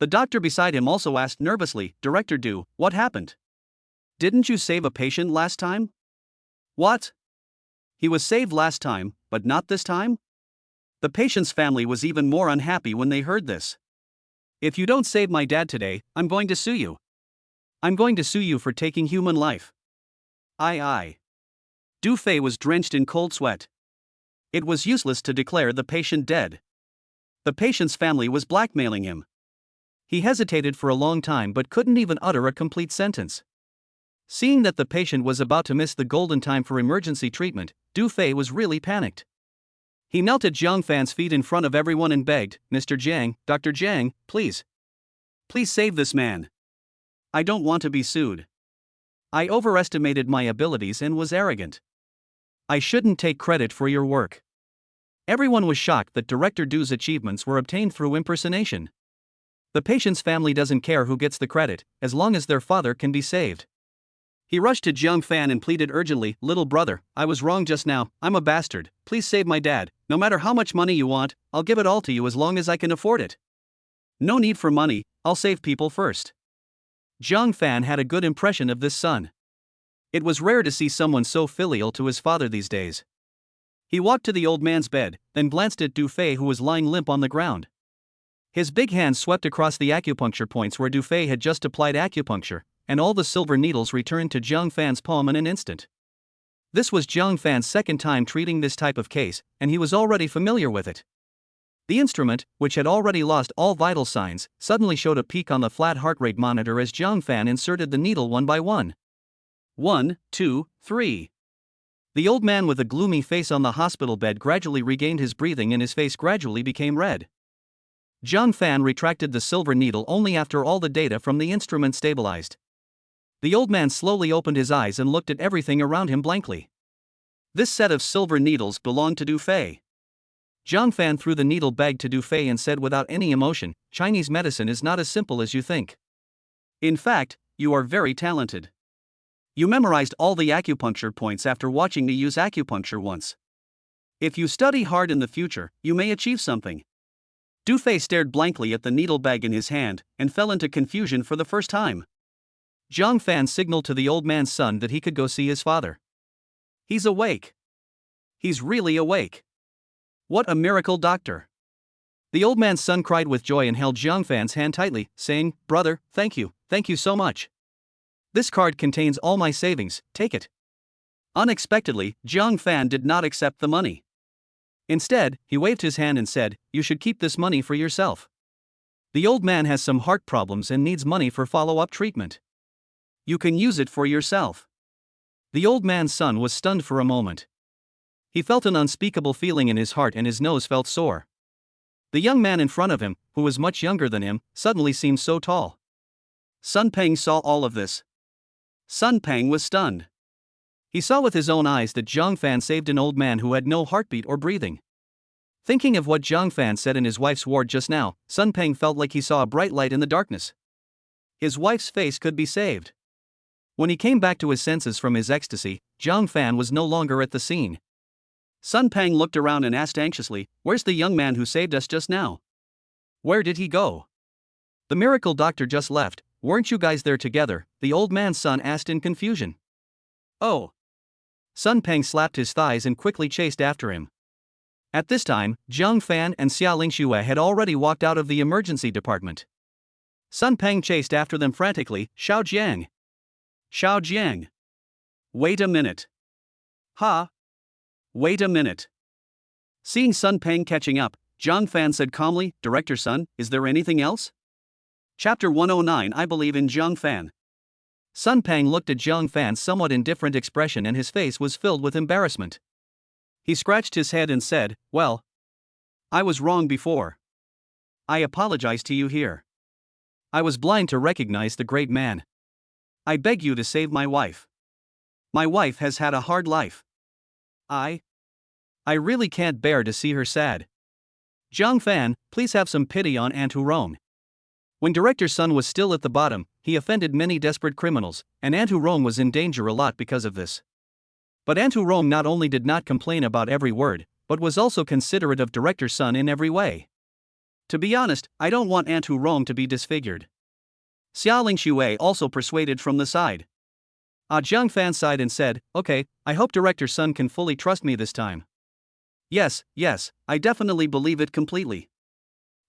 The doctor beside him also asked nervously, Director Du, what happened? Didn't you save a patient last time? What? He was saved last time, but not this time? The patient's family was even more unhappy when they heard this. If you don't save my dad today, I'm going to sue you. I'm going to sue you for taking human life. Aye. Dufei was drenched in cold sweat. It was useless to declare the patient dead. The patient's family was blackmailing him. He hesitated for a long time but couldn't even utter a complete sentence. Seeing that the patient was about to miss the golden time for emergency treatment, Dufei was really panicked. He knelt at Zhang Fan's feet in front of everyone and begged, Mr. Jiang, Dr. Jiang, please. Please save this man. I don't want to be sued. I overestimated my abilities and was arrogant. I shouldn't take credit for your work. Everyone was shocked that Director Du's achievements were obtained through impersonation. The patient's family doesn't care who gets the credit, as long as their father can be saved. He rushed to Zhang Fan and pleaded urgently, little brother, I was wrong just now, I'm a bastard, please save my dad, no matter how much money you want, I'll give it all to you as long as I can afford it. No need for money, I'll save people first. Zhang Fan had a good impression of this son. It was rare to see someone so filial to his father these days. He walked to the old man's bed, then glanced at Dufei who was lying limp on the ground. His big hand swept across the acupuncture points where Dufei had just applied acupuncture, and all the silver needles returned to Zhang Fan's palm in an instant. This was Zhang Fan's second time treating this type of case, and he was already familiar with it. The instrument, which had already lost all vital signs, suddenly showed a peak on the flat heart rate monitor as Zhang Fan inserted the needle one by one. 1, 2, 3. The old man with a gloomy face on the hospital bed gradually regained his breathing and his face gradually became red. Zhang Fan retracted the silver needle only after all the data from the instrument stabilized. The old man slowly opened his eyes and looked at everything around him blankly. This set of silver needles belonged to Dufei. Zhang Fan threw the needle bag to Dufei and said without any emotion, Chinese medicine is not as simple as you think. In fact, you are very talented. You memorized all the acupuncture points after watching me use acupuncture once. If you study hard in the future, you may achieve something. Du Fei stared blankly at the needle bag in his hand and fell into confusion for the first time. Zhang Fan signaled to the old man's son that he could go see his father. He's awake. He's really awake. What a miracle, doctor. The old man's son cried with joy and held Zhang Fan's hand tightly, saying, "Brother, thank you so much. This card contains all my savings, take it." Unexpectedly, Zhang Fan did not accept the money. Instead, he waved his hand and said, "You should keep this money for yourself. The old man has some heart problems and needs money for follow-up treatment. You can use it for yourself." The old man's son was stunned for a moment. He felt an unspeakable feeling in his heart and his nose felt sore. The young man in front of him, who was much younger than him, suddenly seemed so tall. Sun Peng saw all of this. Sun Peng was stunned. He saw with his own eyes that Zhang Fan saved an old man who had no heartbeat or breathing. Thinking of what Zhang Fan said in his wife's ward just now, Sun Peng felt like he saw a bright light in the darkness. His wife's face could be saved. When he came back to his senses from his ecstasy, Zhang Fan was no longer at the scene. Sun Peng looked around and asked anxiously, "Where's the young man who saved us just now? Where did he go?" "The miracle doctor just left. Weren't you guys there together?" the old man's son asked in confusion. "Oh." Sun Peng slapped his thighs and quickly chased after him. At this time, Zhang Fan and Xia Lingxue had already walked out of the emergency department. Sun Peng chased after them frantically, "Xiao Jiang! Xiao Jiang! Wait a minute! Ha! Wait a minute!" Seeing Sun Peng catching up, Zhang Fan said calmly, "Director Sun, is there anything else?" Chapter 109 I believe in Zhang Fan. Sun Peng looked at Zhang Fan's somewhat indifferent expression and his face was filled with embarrassment. He scratched his head and said, "Well, I was wrong before. I apologize to you here. I was blind to recognize the great man. I beg you to save my wife. My wife has had a hard life. I really can't bear to see her sad. Zhang Fan, please have some pity on Aunt Hurong." When Director Sun was still at the bottom, he offended many desperate criminals, and Aunt Hurong was in danger a lot because of this. But Aunt Hurong not only did not complain about every word, but was also considerate of Director Sun in every way. To be honest, I don't want Aunt Hurong to be disfigured. Xia Lingxue also persuaded from the side. Zhang Fan sighed and said, "Okay, I hope Director Sun can fully trust me this time." Yes, I definitely believe it completely."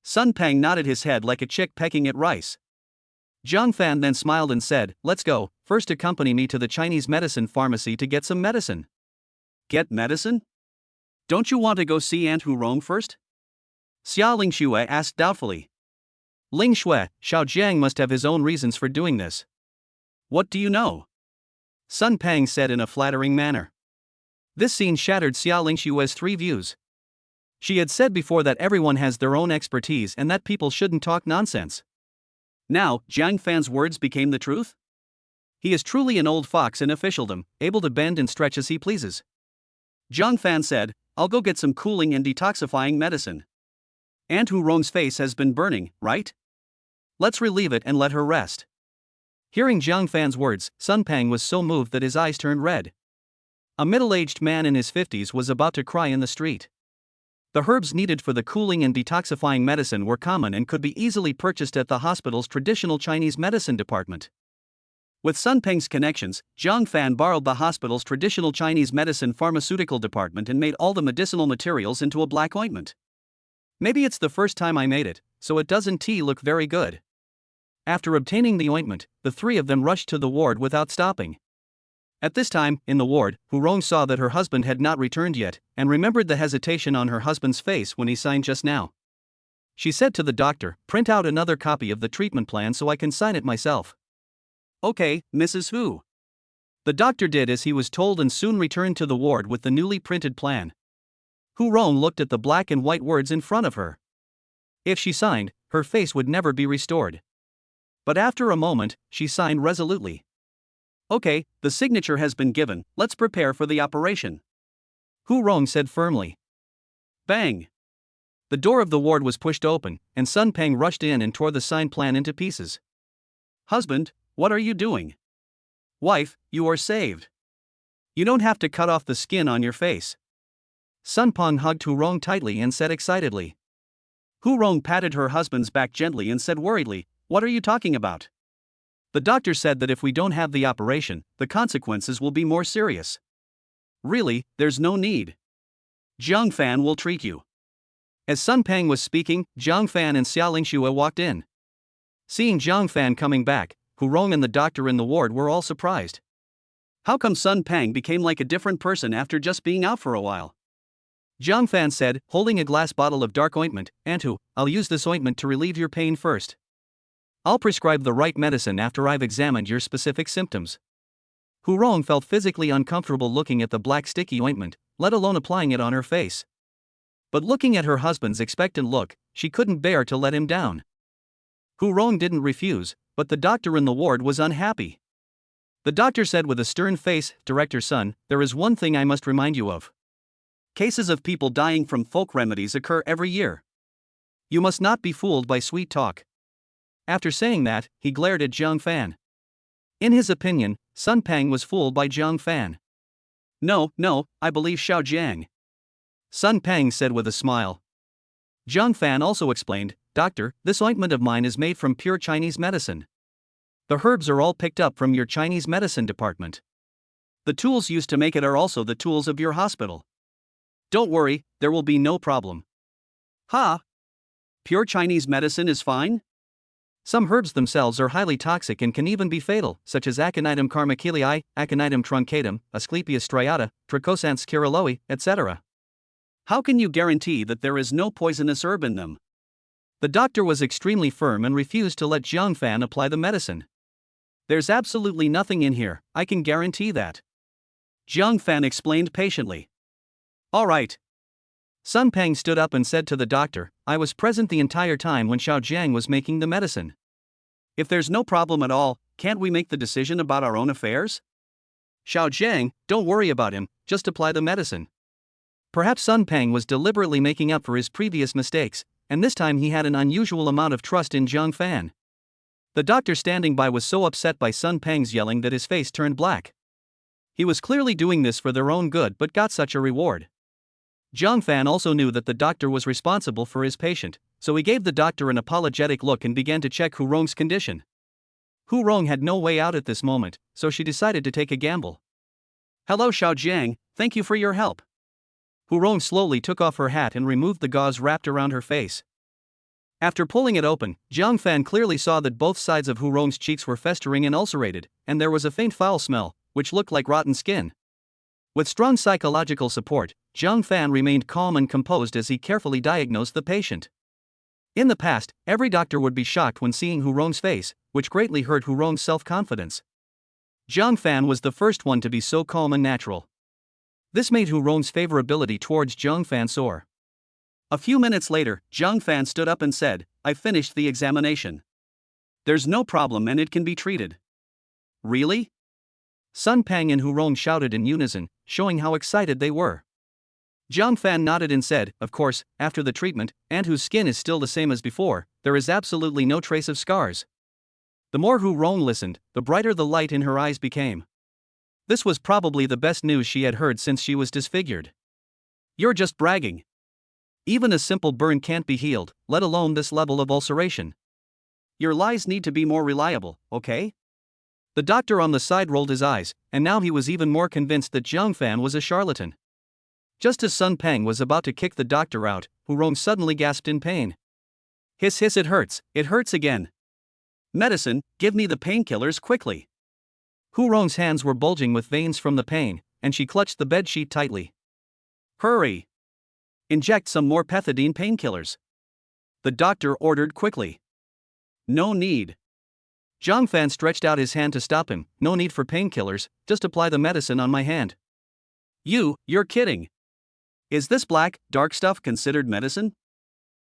Sun Peng nodded his head like a chick pecking at rice. Zhang Fan then smiled and said, "Let's go, first accompany me to the Chinese medicine pharmacy to get some medicine." "Get medicine? Don't you want to go see Aunt Hurong first?" Xia Lingxue asked doubtfully. "Ling Shui, Xiao Jiang must have his own reasons for doing this." "What do you know?" Sun Peng said in a flattering manner. This scene shattered Xia Lingxue's three views. She had said before that everyone has their own expertise and that people shouldn't talk nonsense. Now, Zhang Fan's words became the truth? He is truly an old fox in officialdom, able to bend and stretch as he pleases. Zhang Fan said, "I'll go get some cooling and detoxifying medicine. Aunt Hurong's face has been burning, right? Let's relieve it and let her rest." Hearing Zhang Fan's words, Sun Peng was so moved that his eyes turned red. A middle-aged man in his 50s was about to cry in the street. The herbs needed for the cooling and detoxifying medicine were common and could be easily purchased at the hospital's traditional Chinese medicine department. With Sun Peng's connections, Zhang Fan borrowed the hospital's traditional Chinese medicine pharmaceutical department and made all the medicinal materials into a black ointment. Maybe it's the first time I made it, so it doesn't look very good. After obtaining the ointment, the three of them rushed to the ward without stopping. At this time, in the ward, Hurong saw that her husband had not returned yet, and remembered the hesitation on her husband's face when he signed just now. She said to the doctor, "Print out another copy of the treatment plan so I can sign it myself." "Okay, Mrs. Hu." The doctor did as he was told and soon returned to the ward with the newly printed plan. Hurong looked at the black and white words in front of her. If she signed, her face would never be restored. But after a moment, she signed resolutely. "Okay, the signature has been given, let's prepare for the operation," Hurong said firmly. Bang! The door of the ward was pushed open, and Sun Peng rushed in and tore the signed plan into pieces. "Husband, what are you doing? Wife, you are saved. You don't have to cut off the skin on your face. Sun Peng hugged Hu Rong tightly and said excitedly. Hu Rong patted her husband's back gently and said worriedly, "What are you talking about? The doctor said that if we don't have the operation, the consequences will be more serious. Really, there's no need. Jiang Fan will treat you." As Sun Peng was speaking, Jiang Fan and Xiao Lingxue walked in. Seeing Jiang Fan coming back, Hu Rong and the doctor in the ward were all surprised. How come Sun Peng became like a different person after just being out for a while? Jiang Fan said, holding a glass bottle of dark ointment, "Antu, I'll use this ointment to relieve your pain first. I'll prescribe the right medicine after I've examined your specific symptoms." Hu Rong felt physically uncomfortable looking at the black sticky ointment, let alone applying it on her face. But looking at her husband's expectant look, she couldn't bear to let him down. Hu Rong didn't refuse, but the doctor in the ward was unhappy. The doctor said with a stern face, "Director Sun, there is one thing I must remind you of. Cases of people dying from folk remedies occur every year. You must not be fooled by sweet talk." After saying that, he glared at Jiang Fan. In his opinion, Sun Peng was fooled by Jiang Fan. No, I believe Xiao Jiang," Sun Peng said with a smile. Jiang Fan also explained, "Doctor, this ointment of mine is made from pure Chinese medicine. The herbs are all picked up from your Chinese medicine department. The tools used to make it are also the tools of your hospital. Don't worry, there will be no problem." Ha! Pure Chinese medicine is fine? Some herbs themselves are highly toxic and can even be fatal, such as Aconitum carmicilii, Aconitum truncatum, Asclepias striata, Trichosanthus kirilloi, etc. How can you guarantee that there is no poisonous herb in them? The doctor was extremely firm and refused to let Jiang Fan apply the medicine. There's absolutely nothing in here, I can guarantee that. Jiang Fan explained patiently. All right. Sun Peng stood up and said to the doctor, "I was present the entire time when Xiao Jiang was making the medicine. If there's no problem at all, can't we make the decision about our own affairs? Xiao Jiang, don't worry about him, just apply the medicine." Perhaps Sun Peng was deliberately making up for his previous mistakes, and this time he had an unusual amount of trust in Jiang Fan. The doctor standing by was so upset by Sun Peng's yelling that his face turned black. He was clearly doing this for their own good but got such a reward. Jiang Fan also knew that the doctor was responsible for his patient, so he gave the doctor an apologetic look and began to check Hu Rong's condition. Hu Rong had no way out at this moment, so she decided to take a gamble. "Hello Xiao Jiang, thank you for your help." Hu Rong slowly took off her hat and removed the gauze wrapped around her face. After pulling it open, Jiang Fan clearly saw that both sides of Hu Rong's cheeks were festering and ulcerated, and there was a faint foul smell, which looked like rotten skin. With strong psychological support, Jiang Fan remained calm and composed as he carefully diagnosed the patient. In the past, every doctor would be shocked when seeing Hu Rong's face, which greatly hurt Hu Rong's self-confidence. Jiang Fan was the first one to be so calm and natural. This made Hu Rong's favorability towards Jiang Fan soar. A few minutes later, Jiang Fan stood up and said, "I finished the examination. There's no problem and it can be treated." "Really?" Sun Peng and Hu Rong shouted in unison, showing how excited they were. Jiang Fan nodded and said, "Of course, after the treatment, and whose skin is still the same as before, there is absolutely no trace of scars." The more Hu Rong listened, the brighter the light in her eyes became. This was probably the best news she had heard since she was disfigured. "You're just bragging. Even a simple burn can't be healed, let alone this level of ulceration. Your lies need to be more reliable, okay?" The doctor on the side rolled his eyes, and now he was even more convinced that Jiang Fan was a charlatan. Just as Sun Peng was about to kick the doctor out, Hu Rong suddenly gasped in pain. Hiss, it hurts again. Medicine, give me the painkillers quickly." Hu Rong's hands were bulging with veins from the pain, and she clutched the bedsheet tightly. "Hurry! Inject some more pethidine painkillers," the doctor ordered quickly. "No need." Jiang Fan stretched out his hand to stop him. "No need for painkillers, just apply the medicine on my hand." You're kidding. Is this black, dark stuff considered medicine?"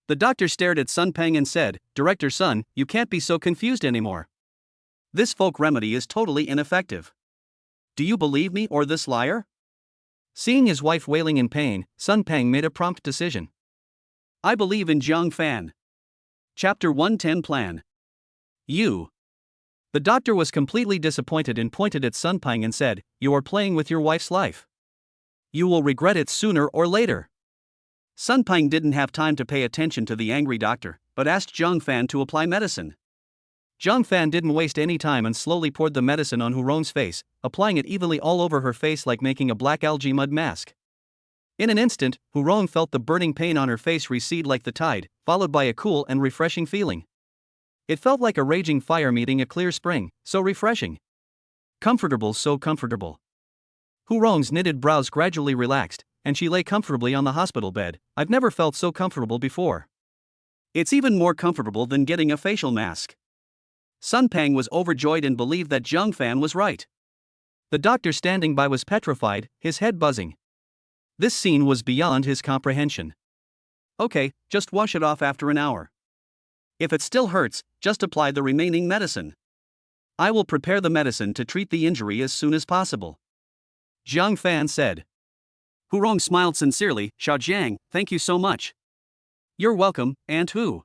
The doctor stared at Sun Peng and said, "Director Sun, you can't be so confused anymore. This folk remedy is totally ineffective. Do you believe me or this liar?" Seeing his wife wailing in pain, Sun Peng made a prompt decision. "I believe in Jiang Fan." Chapter 110 Plan. The doctor was completely disappointed and pointed at Sun Pang and said, "You are playing with your wife's life. You will regret it sooner or later." Sun Pang didn't have time to pay attention to the angry doctor, but asked Zhang Fan to apply medicine. Zhang Fan didn't waste any time and slowly poured the medicine on Hu Rong's face, applying it evenly all over her face like making a black algae mud mask. In an instant, Hu Rong felt the burning pain on her face recede like the tide, followed by a cool and refreshing feeling. It felt like a raging fire meeting a clear spring, so refreshing. Comfortable, so comfortable. Hu Rong's knitted brows gradually relaxed, and she lay comfortably on the hospital bed. "I've never felt so comfortable before." "It's even more comfortable than getting a facial mask." Sun Pang was overjoyed and believed that Zhang Fan was right. The doctor standing by was petrified, his head buzzing. This scene was beyond his comprehension. "Okay, just wash it off after an hour. If it still hurts, just apply the remaining medicine. I will prepare the medicine to treat the injury as soon as possible," Zhang Fan said. Hu Rong smiled sincerely. "Xiao Jiang, thank you so much." "You're welcome, Aunt Hu.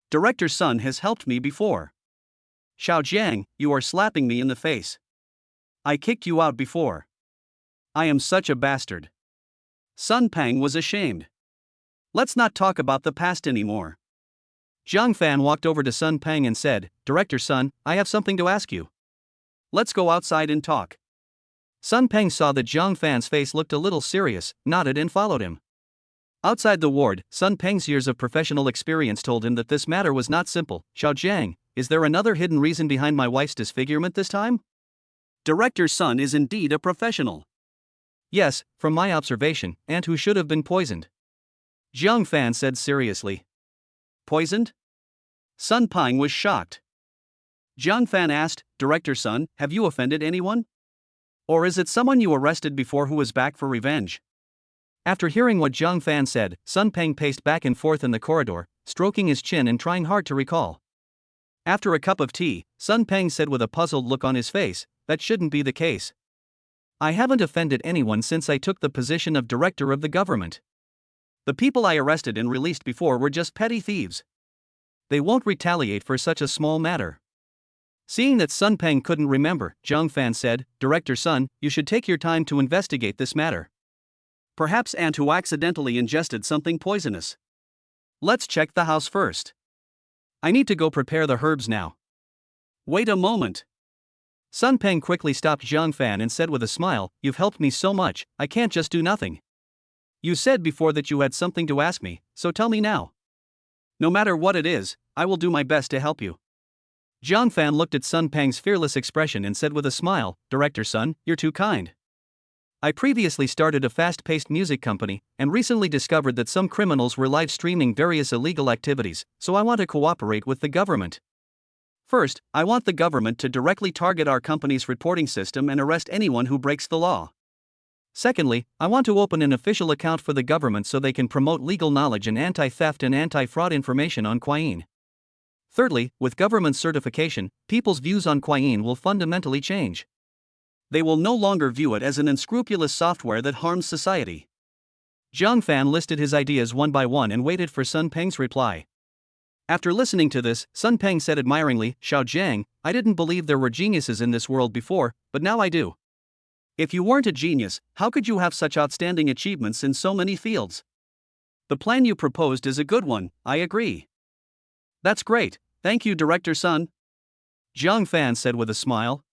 Director Sun has helped me before." "Xiao Jiang, you are slapping me in the face. I kicked you out before. I am such a bastard." Sun Pang was ashamed. "Let's not talk about the past anymore." Zhang Fan walked over to Sun Pang and said, "Director Sun, I have something to ask you." "Let's go outside and talk." Sun Pang saw that Zhang Fan's face looked a little serious, nodded and followed him. Outside the ward, Sun Pang's years of professional experience told him that this matter was not simple. "Xiao Jiang, is there another hidden reason behind my wife's disfigurement this time?" Director Sun is indeed a professional. "Yes, from my observation, Aunt Hu should have been poisoned," Zhang Fan said seriously. "Poisoned?" Sun Pang was shocked. Zhang Fan asked, "Director Sun, have you offended anyone? Or is it someone you arrested before who is back for revenge?" After hearing what Zhang Fan said, Sun Pang paced back and forth in the corridor, stroking his chin and trying hard to recall. After a cup of tea, Sun Pang said with a puzzled look on his face, "That shouldn't be the case. I haven't offended anyone since I took the position of director of the government. The people I arrested and released before were just petty thieves. They won't retaliate for such a small matter." Seeing that Sun Pang couldn't remember, Zhang Fan said, "Director Sun, you should take your time to investigate this matter. Perhaps Aunt Hu accidentally ingested something poisonous. Let's check the house first. I need to go prepare the herbs now." "Wait a moment." Sun Pang quickly stopped Zhang Fan and said with a smile, "You've helped me so much, I can't just do nothing. You said before that you had something to ask me, so tell me now." "No matter what it is, I will do my best to help you." Zhang Fan looked at Sun Pang's fearless expression and said with a smile, "Director Sun, you're too kind. I previously started a fast-paced music company, and recently discovered that some criminals were live-streaming various illegal activities, so I want to cooperate with the government. First, I want the government to directly target our company's reporting system and arrest anyone who breaks the law. Secondly, I want to open an official account for the government so they can promote legal knowledge and anti-theft and anti-fraud information on Kuayin. Thirdly, with government certification, people's views on Kuayin will fundamentally change. They will no longer view it as an unscrupulous software that harms society." Zhang Fan listed his ideas one by one and waited for Sun Pang's reply. After listening to this, Sun Pang said admiringly, "Xiao Jiang, I didn't believe there were geniuses in this world before, but now I do." "If you weren't a genius, how could you have such outstanding achievements in so many fields? The plan you proposed is a good one, I agree." "That's great, thank you, Director Sun," Zhang Fan said with a smile.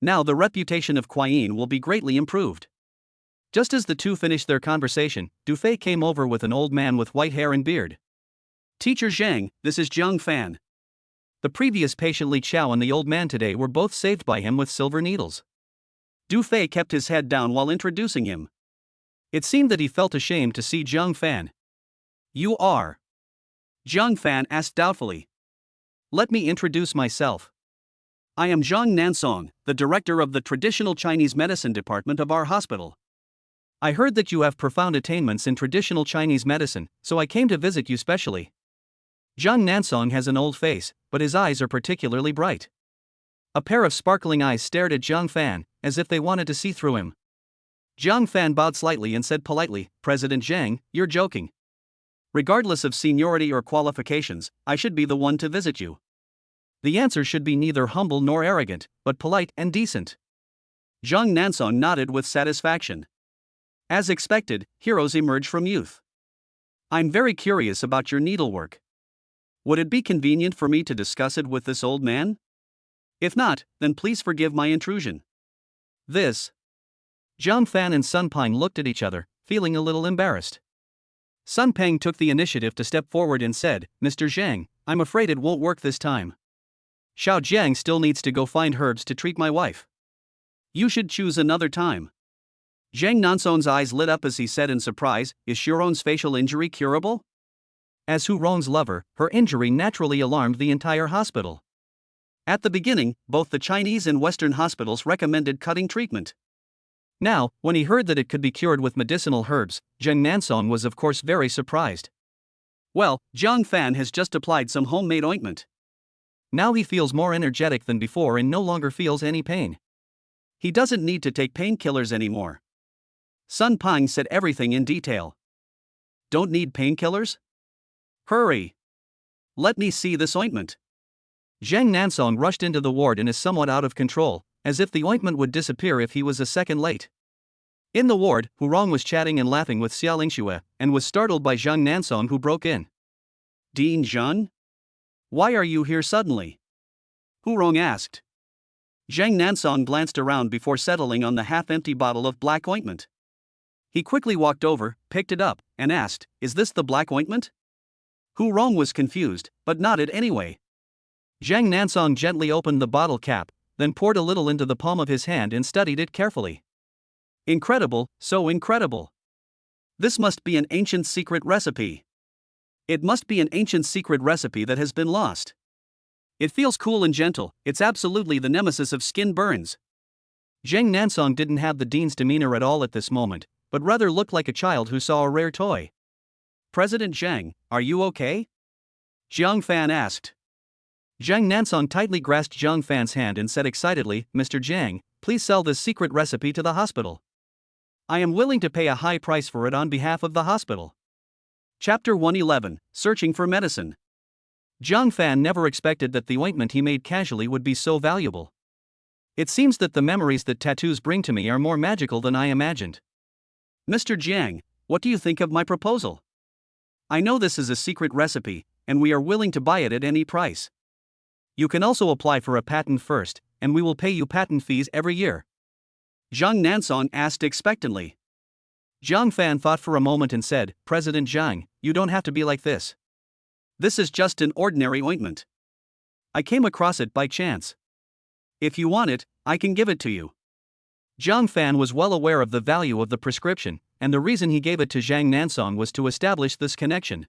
"Now the reputation of Kuayin will be greatly improved." Just as the two finished their conversation, Du Fei came over with an old man with white hair and beard. "Teacher Zhang, this is Zhang Fan." The previous patient Li Chao and the old man today were both saved by him with silver needles. Du Fei kept his head down while introducing him. It seemed that he felt ashamed to see Zhang Fan. "You are?" Zhang Fan asked doubtfully. "Let me introduce myself. I am Zhang Nansong, the director of the traditional Chinese medicine department of our hospital. I heard that you have profound attainments in traditional Chinese medicine, so I came to visit you specially." Zhang Nansong has an old face, but his eyes are particularly bright. A pair of sparkling eyes stared at Zhang Fan, as if they wanted to see through him. Zhang Fan bowed slightly and said politely, "President Zhang, you're joking. Regardless of seniority or qualifications, I should be the one to visit you. The answer should be neither humble nor arrogant, but polite and decent. Zhang Nansong nodded with satisfaction. As expected, heroes emerge from youth. I'm very curious about your needlework. Would it be convenient for me to discuss it with this old man? If not, then please forgive my intrusion. This. Zhang Fan and Sun Peng looked at each other, feeling a little embarrassed. Sun Peng took the initiative to step forward and said, Mr. Zhang, I'm afraid it won't work this time. Xiao Jiang still needs to go find herbs to treat my wife. You should choose another time. Zhang Nansong's eyes lit up as he said in surprise, Is Xiron's facial injury curable? As Hu Rong's lover, her injury naturally alarmed the entire hospital. At the beginning, both the Chinese and Western hospitals recommended cutting treatment. Now, when he heard that it could be cured with medicinal herbs, Zhang Nansong was of course very surprised. Well, Zhang Fan has just applied some homemade ointment. Now he feels more energetic than before and no longer feels any pain. He doesn't need to take painkillers anymore. Sun Peng said everything in detail. Don't need painkillers? Hurry! Let me see this ointment. Zhang Nansong rushed into the ward and is somewhat out of control, as if the ointment would disappear if he was a second late. In the ward, Hu Rong was chatting and laughing with Xia Lingxue, and was startled by Zhang Nansong, who broke in. Dean Zhan? Why are you here suddenly? Hu Rong asked. Zhang Nansong glanced around before settling on the half-empty bottle of black ointment. He quickly walked over, picked it up, and asked, Is this the black ointment? Hu Rong was confused, but nodded anyway. Zhang Nansong gently opened the bottle cap, then poured a little into the palm of his hand and studied it carefully. Incredible, so incredible. This must be an ancient secret recipe. It must be an ancient secret recipe that has been lost. It feels cool and gentle, it's absolutely the nemesis of skin burns. Zhang Nansong didn't have the dean's demeanor at all at this moment, but rather looked like a child who saw a rare toy. President Zhang, are you okay? Zhang Fan asked. Zhang Nansong tightly grasped Zhang Fan's hand and said excitedly, Mr. Zhang, please sell this secret recipe to the hospital. I am willing to pay a high price for it on behalf of the hospital. Chapter 111, Searching for Medicine. Zhang Fan never expected that the ointment he made casually would be so valuable. It seems that the memories that tattoos bring to me are more magical than I imagined. Mr. Jiang, what do you think of my proposal? I know this is a secret recipe, and we are willing to buy it at any price. You can also apply for a patent first, and we will pay you patent fees every year. Zhang Nansong asked expectantly. Zhang Fan thought for a moment and said, President Zhang, you don't have to be like this. This is just an ordinary ointment. I came across it by chance. If you want it, I can give it to you. Zhang Fan was well aware of the value of the prescription, and the reason he gave it to Zhang Nansong was to establish this connection.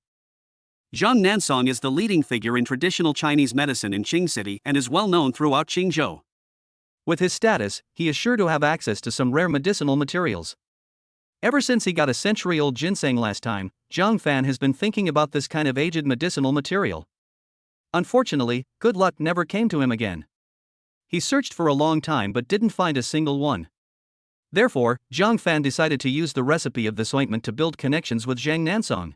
Zhang Nansong is the leading figure in traditional Chinese medicine in Qing City and is well known throughout Qingzhou. With his status, he is sure to have access to some rare medicinal materials. Ever since he got a century-old ginseng last time, Zhang Fan has been thinking about this kind of aged medicinal material. Unfortunately, good luck never came to him again. He searched for a long time but didn't find a single one. Therefore, Zhang Fan decided to use the recipe of this ointment to build connections with Zhang Nansong.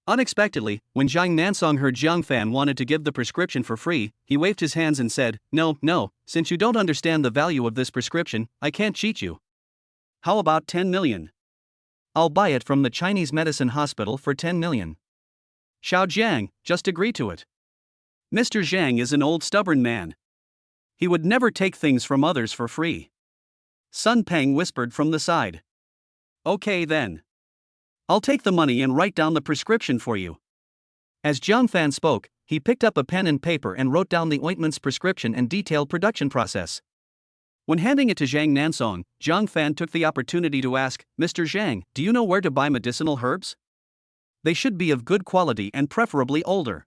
Unexpectedly, when Zhang Nansong heard Zhang Fan wanted to give the prescription for free, he waved his hands and said, No, since you don't understand the value of this prescription, I can't cheat you. How about 10 million? I'll buy it from the Chinese medicine hospital for 10 million. Xiao Jiang, just agree to it. Mr. Zhang is an old stubborn man. He would never take things from others for free. Sun Peng whispered from the side. Okay then. I'll take the money and write down the prescription for you. As Zhang Fan spoke, he picked up a pen and paper and wrote down the ointment's prescription and detailed production process. When handing it to Zhang Nansong, Zhang Fan took the opportunity to ask, Mr. Zhang, do you know where to buy medicinal herbs? They should be of good quality and preferably older.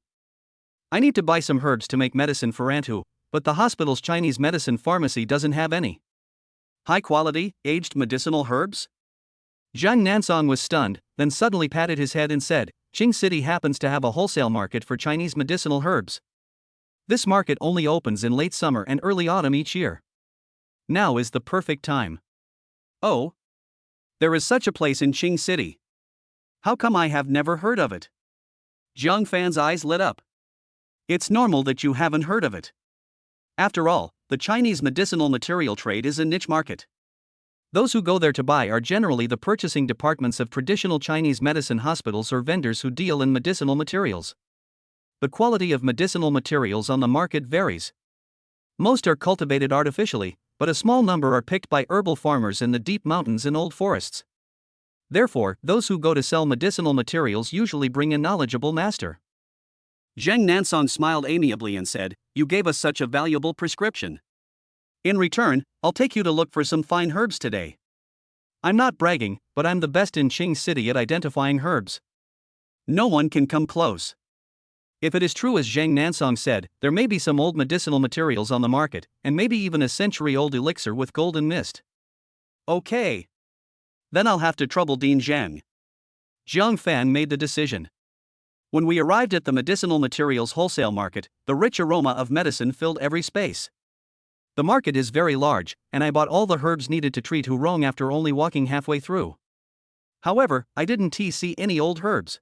I need to buy some herbs to make medicine for Aunt Hu, but the hospital's Chinese medicine pharmacy doesn't have any. High quality, aged medicinal herbs? Zhang Nansong was stunned, then suddenly patted his head and said, Qing City happens to have a wholesale market for Chinese medicinal herbs. This market only opens in late summer and early autumn each year. Now is the perfect time. Oh? There is such a place in Qing City. How come I have never heard of it? Zhang Fan's eyes lit up. It's normal that you haven't heard of it. After all, the Chinese medicinal material trade is a niche market. Those who go there to buy are generally the purchasing departments of traditional Chinese medicine hospitals or vendors who deal in medicinal materials. The quality of medicinal materials on the market varies. Most are cultivated artificially, but a small number are picked by herbal farmers in the deep mountains and old forests. Therefore, those who go to sell medicinal materials usually bring a knowledgeable master. Zheng Nansong smiled amiably and said, "You gave us such a valuable prescription. In return, I'll take you to look for some fine herbs today." I'm not bragging, but I'm the best in Qing City at identifying herbs. No one can come close. If it is true as Zheng Nansong said, there may be some old medicinal materials on the market, and maybe even a century-old elixir with golden mist. Okay. Then I'll have to trouble Dean Zhang. Jiang Fan made the decision. When we arrived at the medicinal materials wholesale market, the rich aroma of medicine filled every space. The market is very large, and I bought all the herbs needed to treat Hu Rong after only walking halfway through. However, I didn't see any old herbs.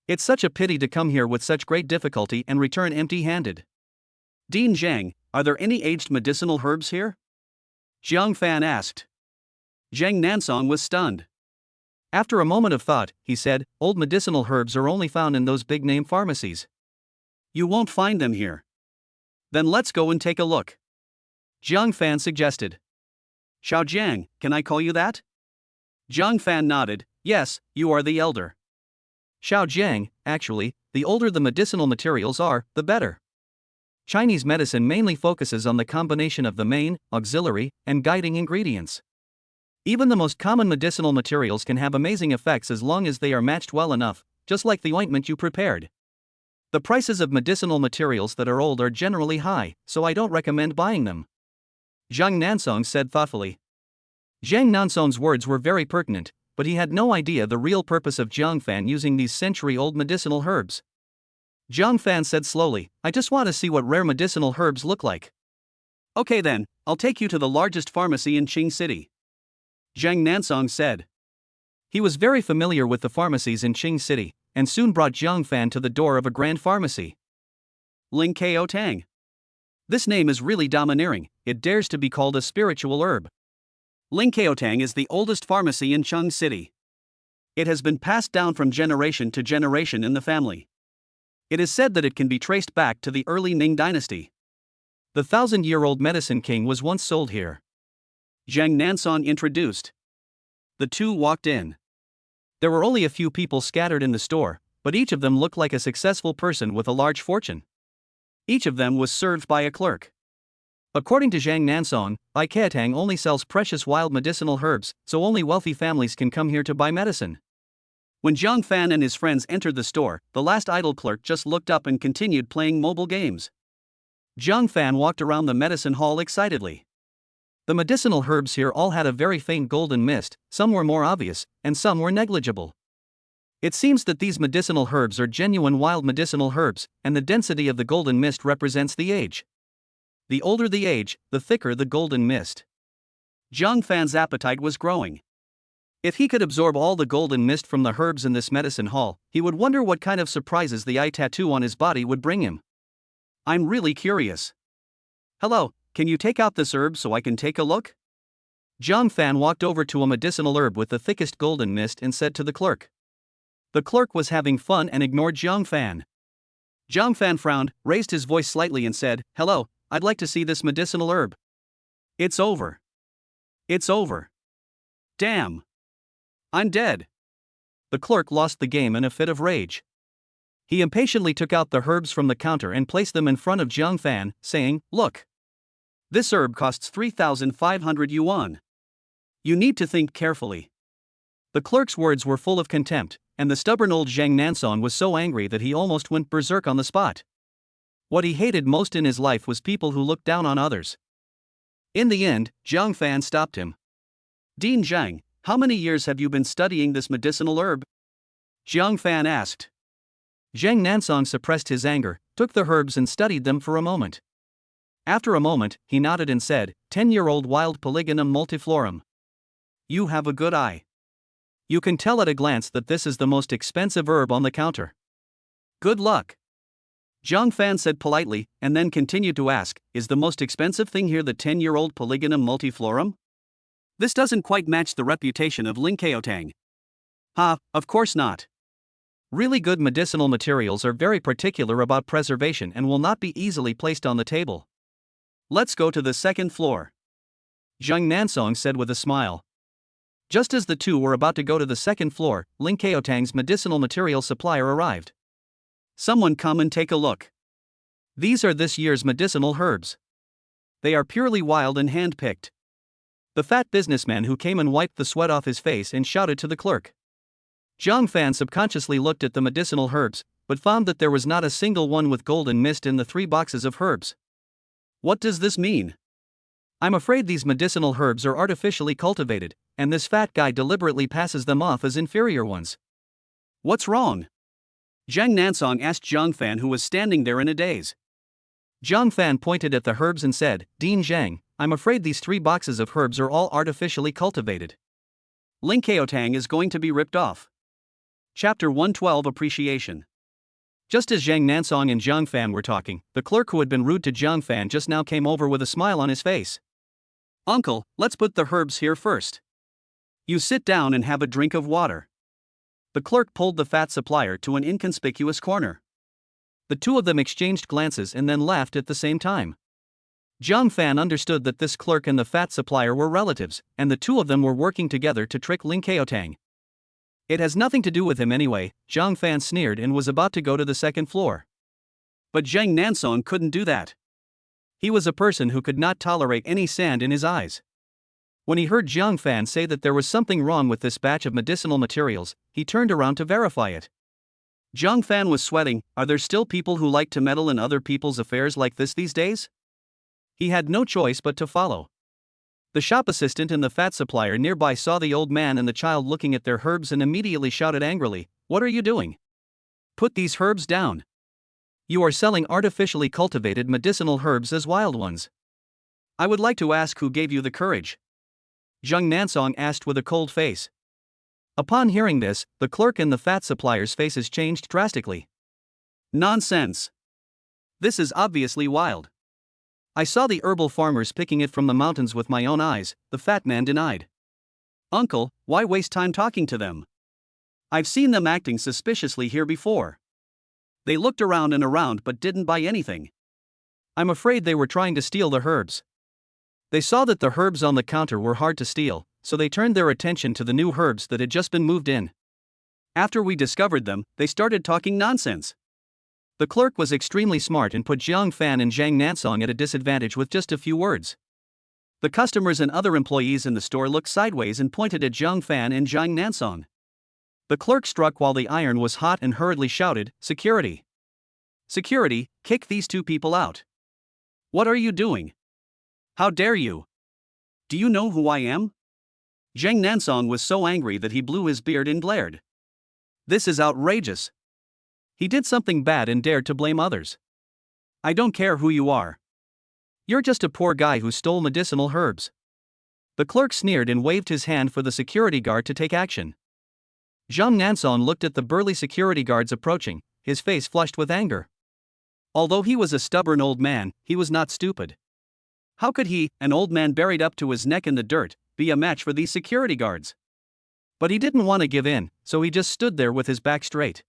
It's such a pity to come here with such great difficulty and return empty-handed. Dean Zhang, are there any aged medicinal herbs here? Jiang Fan asked. Zheng Nansong was stunned. After a moment of thought, he said, "Old medicinal herbs are only found in those big-name pharmacies. You won't find them here. Then let's go and take a look," Jiang Fan suggested. "Xiao Jiang, can I call you that?" Jiang Fan nodded. "Yes, you are the elder." Xiao Jiang, actually, the older the medicinal materials are, the better. Chinese medicine mainly focuses on the combination of the main, auxiliary, and guiding ingredients. Even the most common medicinal materials can have amazing effects as long as they are matched well enough, just like the ointment you prepared. The prices of medicinal materials that are old are generally high, so I don't recommend buying them," Zheng Nansong said thoughtfully. Zheng Nansong's words were very pertinent, but he had no idea the real purpose of Jiang Fan using these century-old medicinal herbs. Jiang Fan said slowly, "I just want to see what rare medicinal herbs look like." "Okay then, I'll take you to the largest pharmacy in Qing City," Zheng Nansong said. He was very familiar with the pharmacies in Qing City, and soon brought Jiang Fan to the door of a grand pharmacy. Ling Ko Tang. This name is really domineering, it dares to be called a spiritual herb. Ling Ko Tang is the oldest pharmacy in Qing City. It has been passed down from generation to generation in the family. It is said that it can be traced back to the early Ming dynasty. The 1,000-year-old medicine king was once sold here, Zheng Nansong introduced. The two walked in. There were only a few people scattered in the store, but each of them looked like a successful person with a large fortune. Each of them was served by a clerk. According to Zheng Nansong, Bai Keatang only sells precious wild medicinal herbs, so only wealthy families can come here to buy medicine. When Jiang Fan and his friends entered the store, the last idle clerk just looked up and continued playing mobile games. Jiang Fan walked around the medicine hall excitedly. The medicinal herbs here all had a very faint golden mist, some were more obvious, and some were negligible. It seems that these medicinal herbs are genuine wild medicinal herbs, and the density of the golden mist represents the age. The older the age, the thicker the golden mist. Jiang Fan's appetite was growing. If he could absorb all the golden mist from the herbs in this medicine hall, he would wonder what kind of surprises the eye tattoo on his body would bring him. I'm really curious. Hello, can you take out this herb so I can take a look? Jiang Fan walked over to a medicinal herb with the thickest golden mist and said to the clerk. The clerk was having fun and ignored Jiang Fan. Jiang Fan frowned, raised his voice slightly and said, "Hello, I'd like to see this medicinal herb." It's over. It's over. Damn. I'm dead. The clerk lost the game in a fit of rage. He impatiently took out the herbs from the counter and placed them in front of Jiang Fan, saying, "Look. This herb costs 3,500 yuan. You need to think carefully." The clerk's words were full of contempt, and the stubborn old Zheng Nansong was so angry that he almost went berserk on the spot. What he hated most in his life was people who looked down on others. In the end, Jiang Fan stopped him. "Dean Zhang, how many years have you been studying this medicinal herb?" Jiang Fan asked. Zheng Nansong suppressed his anger, took the herbs and studied them for a moment. After a moment, he nodded and said, 10-year-old wild Polygonum multiflorum. You have a good eye. You can tell at a glance that this is the most expensive herb on the counter. Good luck. Zhang Fan said politely, and then continued to ask, is the most expensive thing here the 10-year-old Polygonum multiflorum? This doesn't quite match the reputation of Linkeotang. Ha, of course not. Really good medicinal materials are very particular about preservation and will not be easily placed on the table. Let's go to the second floor, Zhang Nansong said with a smile. Just as the two were about to go to the second floor, Linkeotang's medicinal material supplier arrived. Someone come and take a look. These are this year's medicinal herbs. They are purely wild and hand-picked. The fat businessman who came and wiped the sweat off his face and shouted to the clerk. Zhang Fan subconsciously looked at the medicinal herbs, but found that there was not a single one with golden mist in the 3 boxes of herbs. What does this mean? I'm afraid these medicinal herbs are artificially cultivated, and this fat guy deliberately passes them off as inferior ones. What's wrong? Zhang Nansong asked Zhang Fan, who was standing there in a daze. Zhang Fan pointed at the herbs and said, Dean Zhang, I'm afraid these 3 boxes of herbs are all artificially cultivated. Linkeotang is going to be ripped off. Chapter 112 Appreciation. Just as Zhang Nansong and Zhang Fan were talking, the clerk who had been rude to Zhang Fan just now came over with a smile on his face. Uncle, let's put the herbs here first. You sit down and have a drink of water. The clerk pulled the fat supplier to an inconspicuous corner. The two of them exchanged glances and then laughed at the same time. Zhang Fan understood that this clerk and the fat supplier were relatives, and the two of them were working together to trick Linkeotang. It has nothing to do with him anyway, Zhang Fan sneered and was about to go to the second floor. But Zhang Nansong couldn't do that. He was a person who could not tolerate any sand in his eyes. When he heard Zhang Fan say that there was something wrong with this batch of medicinal materials, he turned around to verify it. Zhang Fan was sweating. Are there still people who like to meddle in other people's affairs like this these days? He had no choice but to follow. The shop assistant and the fat supplier nearby saw the old man and the child looking at their herbs and immediately shouted angrily, What are you doing? Put these herbs down. You are selling artificially cultivated medicinal herbs as wild ones. I would like to ask who gave you the courage? Zhang Nansong asked with a cold face. Upon hearing this, the clerk and the fat supplier's faces changed drastically. Nonsense. This is obviously wild. I saw the herbal farmers picking it from the mountains with my own eyes, the fat man denied. Uncle, why waste time talking to them? I've seen them acting suspiciously here before. They looked around and around but didn't buy anything. I'm afraid they were trying to steal the herbs. They saw that the herbs on the counter were hard to steal, so they turned their attention to the new herbs that had just been moved in. After we discovered them, they started talking nonsense. The clerk was extremely smart and put Zhang Fan and Zhang Nansong at a disadvantage with just a few words. The customers and other employees in the store looked sideways and pointed at Zhang Fan and Zhang Nansong. The clerk struck while the iron was hot and hurriedly shouted, Security! Security, kick these two people out. What are you doing? How dare you? Do you know who I am? Zhang Nansong was so angry that he blew his beard and glared. This is outrageous. He did something bad and dared to blame others. I don't care who you are. You're just a poor guy who stole medicinal herbs. The clerk sneered and waved his hand for the security guard to take action. Zhang Nansong looked at the burly security guards approaching, his face flushed with anger. Although he was a stubborn old man, he was not stupid. How could he, an old man buried up to his neck in the dirt, be a match for these security guards? But he didn't want to give in, so he just stood there with his back straight.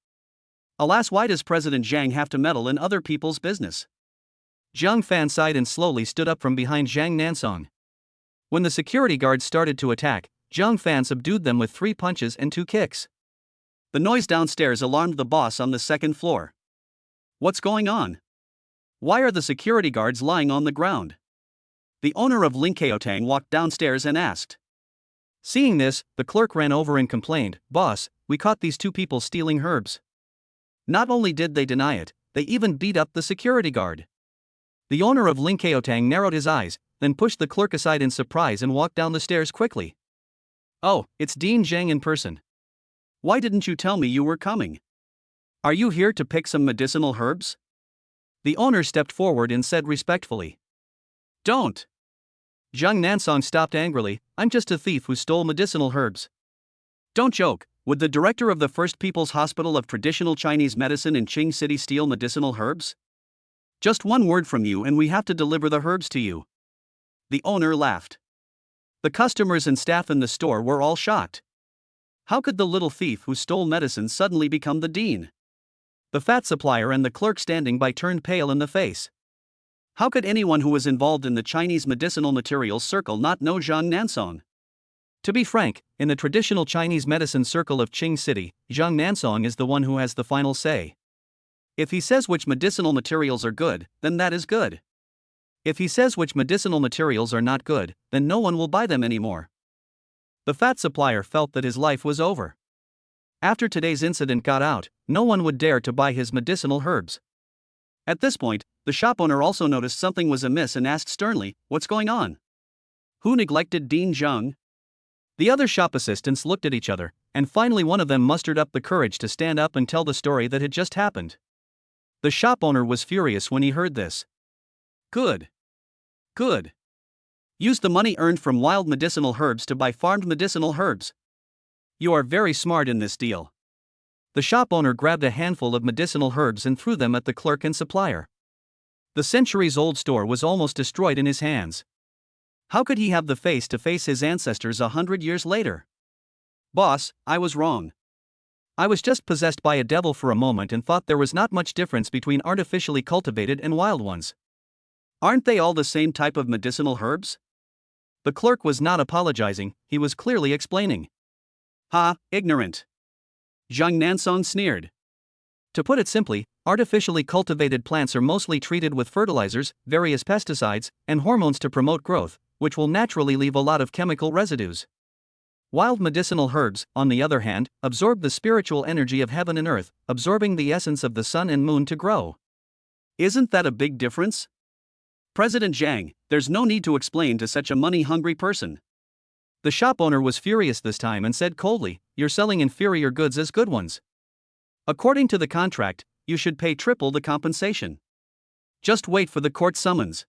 Alas, why does President Zhang have to meddle in other people's business? Zhang Fan sighed and slowly stood up from behind Zhang Nansong. When the security guards started to attack, Zhang Fan subdued them with 3 punches and 2 kicks. The noise downstairs alarmed the boss on the second floor. What's going on? Why are the security guards lying on the ground? The owner of Linkeotang walked downstairs and asked. Seeing this, the clerk ran over and complained, Boss, we caught these 2 people stealing herbs. Not only did they deny it, they even beat up the security guard. The owner of Linkeotang narrowed his eyes, then pushed the clerk aside in surprise and walked down the stairs quickly. Oh, it's Dean Zhang in person. Why didn't you tell me you were coming? Are you here to pick some medicinal herbs? The owner stepped forward and said respectfully. Don't. Zhang Nansong stopped angrily, I'm just a thief who stole medicinal herbs. Don't joke, would the director of the First People's Hospital of Traditional Chinese Medicine in Qing City steal medicinal herbs? Just one word from you and we have to deliver the herbs to you. The owner laughed. The customers and staff in the store were all shocked. How could the little thief who stole medicine suddenly become the dean? The fat supplier and the clerk standing by turned pale in the face. How could anyone who was involved in the Chinese medicinal materials circle not know Zhang Nansong? To be frank, in the traditional Chinese medicine circle of Qing City, Zhang Nansong is the one who has the final say. If he says which medicinal materials are good, then that is good. If he says which medicinal materials are not good, then no one will buy them anymore. The fat supplier felt that his life was over. After today's incident got out, no one would dare to buy his medicinal herbs. At this point, the shop owner also noticed something was amiss and asked sternly, "What's going on? Who neglected Dean Zhang?" The other shop assistants looked at each other, and finally one of them mustered up the courage to stand up and tell the story that had just happened. The shop owner was furious when he heard this. Good. Good. Use the money earned from wild medicinal herbs to buy farmed medicinal herbs. You are very smart in this deal. The shop owner grabbed a handful of medicinal herbs and threw them at the clerk and supplier. The centuries-old store was almost destroyed in his hands. How could he have the face to face his ancestors 100 years later? Boss, I was wrong. I was just possessed by a devil for a moment and thought there was not much difference between artificially cultivated and wild ones. Aren't they all the same type of medicinal herbs? The clerk was not apologizing, he was clearly explaining. Ha, ignorant. Zhang Nansong sneered. To put it simply, artificially cultivated plants are mostly treated with fertilizers, various pesticides, and hormones to promote growth, which will naturally leave a lot of chemical residues. Wild medicinal herbs, on the other hand, absorb the spiritual energy of heaven and earth, absorbing the essence of the sun and moon to grow. Isn't that a big difference? President Zhang, there's no need to explain to such a money-hungry person. The shop owner was furious this time and said coldly, "You're selling inferior goods as good ones. According to the contract, you should pay triple the compensation. Just wait for the court summons."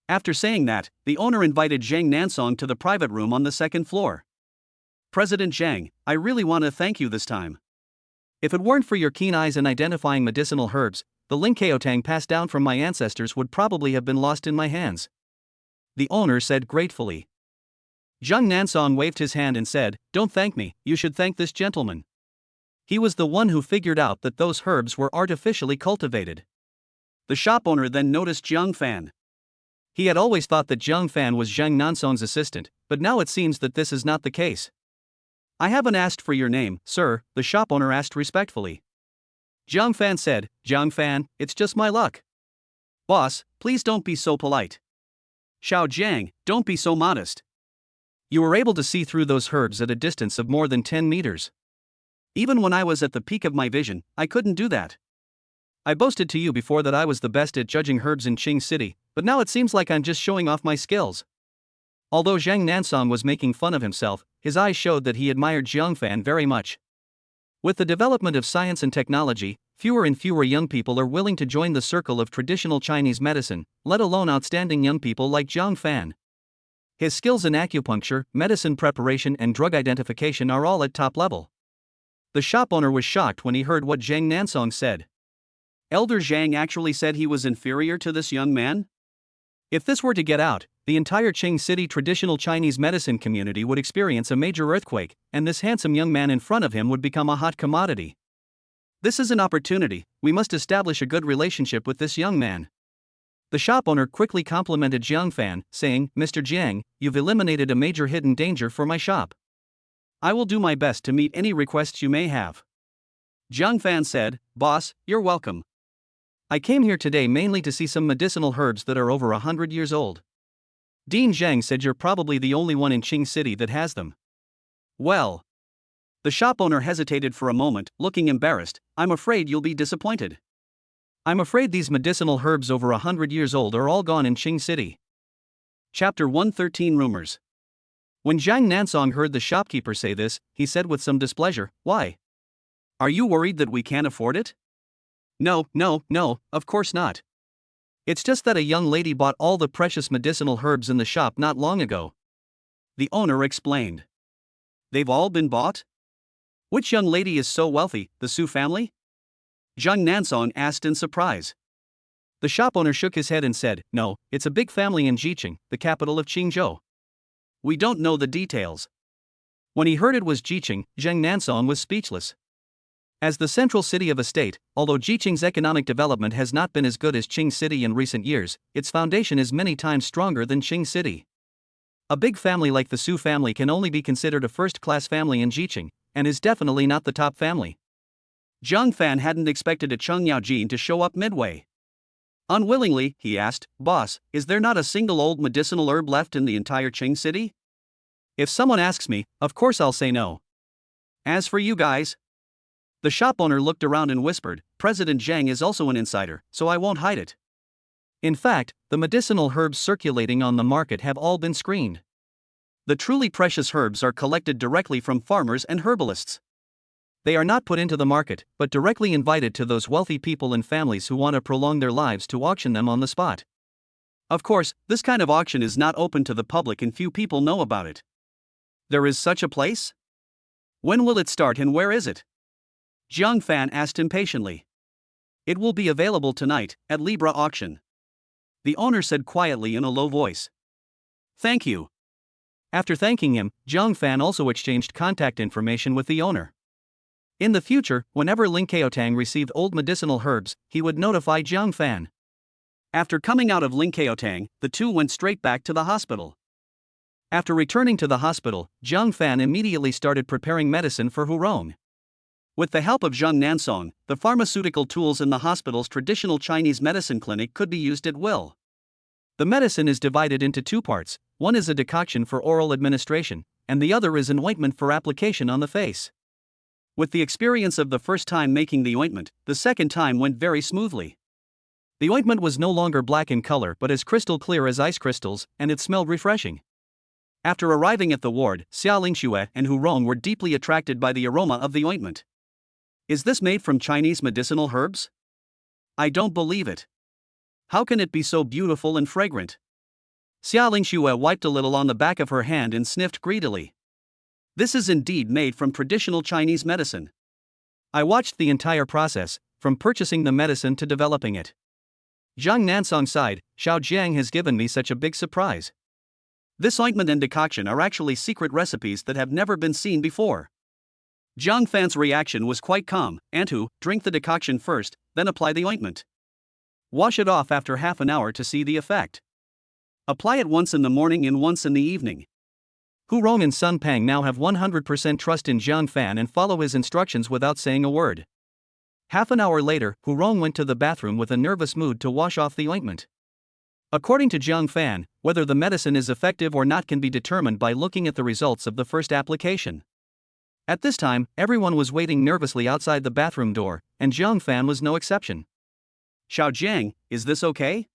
After saying that, the owner invited Zhang Nansong to the private room on the second floor. "President Zhang, I really want to thank you this time. If it weren't for your keen eyes in identifying medicinal herbs, the Lingkeotang passed down from my ancestors would probably have been lost in my hands." The owner said gratefully. Zhang Nansong waved his hand and said, "Don't thank me, you should thank this gentleman. He was the one who figured out that those herbs were artificially cultivated." The shop owner then noticed Jiang Fan. He had always thought that Jiang Fan was Zhang Nansong's assistant, but now it seems that this is not the case. "I haven't asked for your name, sir," the shop owner asked respectfully. Jiang Fan said, "Jiang Fan, it's just my luck." "Boss, please don't be so polite. Xiao Jiang, don't be so modest. You were able to see through those herbs at a distance of more than 10 meters. Even when I was at the peak of my vision, I couldn't do that. I boasted to you before that I was the best at judging herbs in Qing City, but now it seems like I'm just showing off my skills." Although Zhang Nansong was making fun of himself, his eyes showed that he admired Jiang Fan very much. With the development of science and technology, fewer and fewer young people are willing to join the circle of traditional Chinese medicine, let alone outstanding young people like Jiang Fan. His skills in acupuncture, medicine preparation and drug identification are all at top level. The shop owner was shocked when he heard what Zhang Nansong said. Elder Zhang actually said he was inferior to this young man? If this were to get out, the entire Qing City traditional Chinese medicine community would experience a major earthquake, and this handsome young man in front of him would become a hot commodity. This is an opportunity, we must establish a good relationship with this young man. The shop owner quickly complimented Jiang Fan, saying, "Mr. Jiang, you've eliminated a major hidden danger for my shop. I will do my best to meet any requests you may have." Jiang Fan said, "Boss, you're welcome. I came here today mainly to see some medicinal herbs that are over 100 years old. Dean Zhang said you're probably the only one in Qing City that has them." "Well." The shop owner hesitated for a moment, looking embarrassed. "I'm afraid you'll be disappointed. I'm afraid these medicinal herbs over 100 years old are all gone in Qing City." Chapter 113 Rumors. When Zhang Nansong heard the shopkeeper say this, he said with some displeasure, "Why? Are you worried that we can't afford it?" No, of course not. It's just that a young lady bought all the precious medicinal herbs in the shop not long ago." The owner explained. "They've all been bought? Which young lady is so wealthy, the Su family?" Zhang Nansong asked in surprise. The shop owner shook his head and said, "No, it's a big family in Jiqing, the capital of Qingzhou. We don't know the details." When he heard it was Jiqing, Zheng Nansong was speechless. As the central city of a state, although Jiqing's economic development has not been as good as Qing City in recent years, its foundation is many times stronger than Qing City. A big family like the Su family can only be considered a first-class family in Jiqing, and is definitely not the top family. Zhang Fan hadn't expected a Cheng Yaojin to show up midway. Unwillingly, he asked, "Boss, is there not a single old medicinal herb left in the entire Qing City?" If someone asks me, of course I'll say no. As for you guys, the shop owner looked around and whispered, "President Zhang is also an insider, so I won't hide it." In fact, the medicinal herbs circulating on the market have all been screened. The truly precious herbs are collected directly from farmers and herbalists. They are not put into the market, but directly invited to those wealthy people and families who want to prolong their lives to auction them on the spot. Of course, this kind of auction is not open to the public and few people know about it. There is such a place? When will it start and where is it? Zhang Fan asked impatiently. It will be available tonight, at Libra Auction. The owner said quietly in a low voice. Thank you. After thanking him, Zhang Fan also exchanged contact information with the owner. In the future, whenever Ling Keotang received old medicinal herbs, he would notify Zhang Fan. After coming out of Ling Keotang, the two went straight back to the hospital. After returning to the hospital, Zhang Fan immediately started preparing medicine for Hurong. With the help of Zheng Nansong, the pharmaceutical tools in the hospital's traditional Chinese medicine clinic could be used at will. The medicine is divided into two parts, one is a decoction for oral administration, and the other is an ointment for application on the face. With the experience of the first time making the ointment, the second time went very smoothly. The ointment was no longer black in color but as crystal clear as ice crystals, and it smelled refreshing. After arriving at the ward, Xia Lingxue and Hurong were deeply attracted by the aroma of the ointment. Is this made from Chinese medicinal herbs? I don't believe it. How can it be so beautiful and fragrant? Xia Lingxue wiped a little on the back of her hand and sniffed greedily. This is indeed made from traditional Chinese medicine. I watched the entire process, from purchasing the medicine to developing it. Zhang Nansong sighed, Xiao Jiang has given me such a big surprise. This ointment and decoction are actually secret recipes that have never been seen before. Zhang Fan's reaction was quite calm. Antu, drink the decoction first, then apply the ointment. Wash it off after half an hour to see the effect. Apply it once in the morning and once in the evening. Hurong and Sun Pang now have 100% trust in Zhang Fan and follow his instructions without saying a word. Half an hour later, Hurong went to the bathroom with a nervous mood to wash off the ointment. According to Zhang Fan, whether the medicine is effective or not can be determined by looking at the results of the first application. At this time, everyone was waiting nervously outside the bathroom door, and Zhang Fan was no exception. Xiao Jiang, is this okay?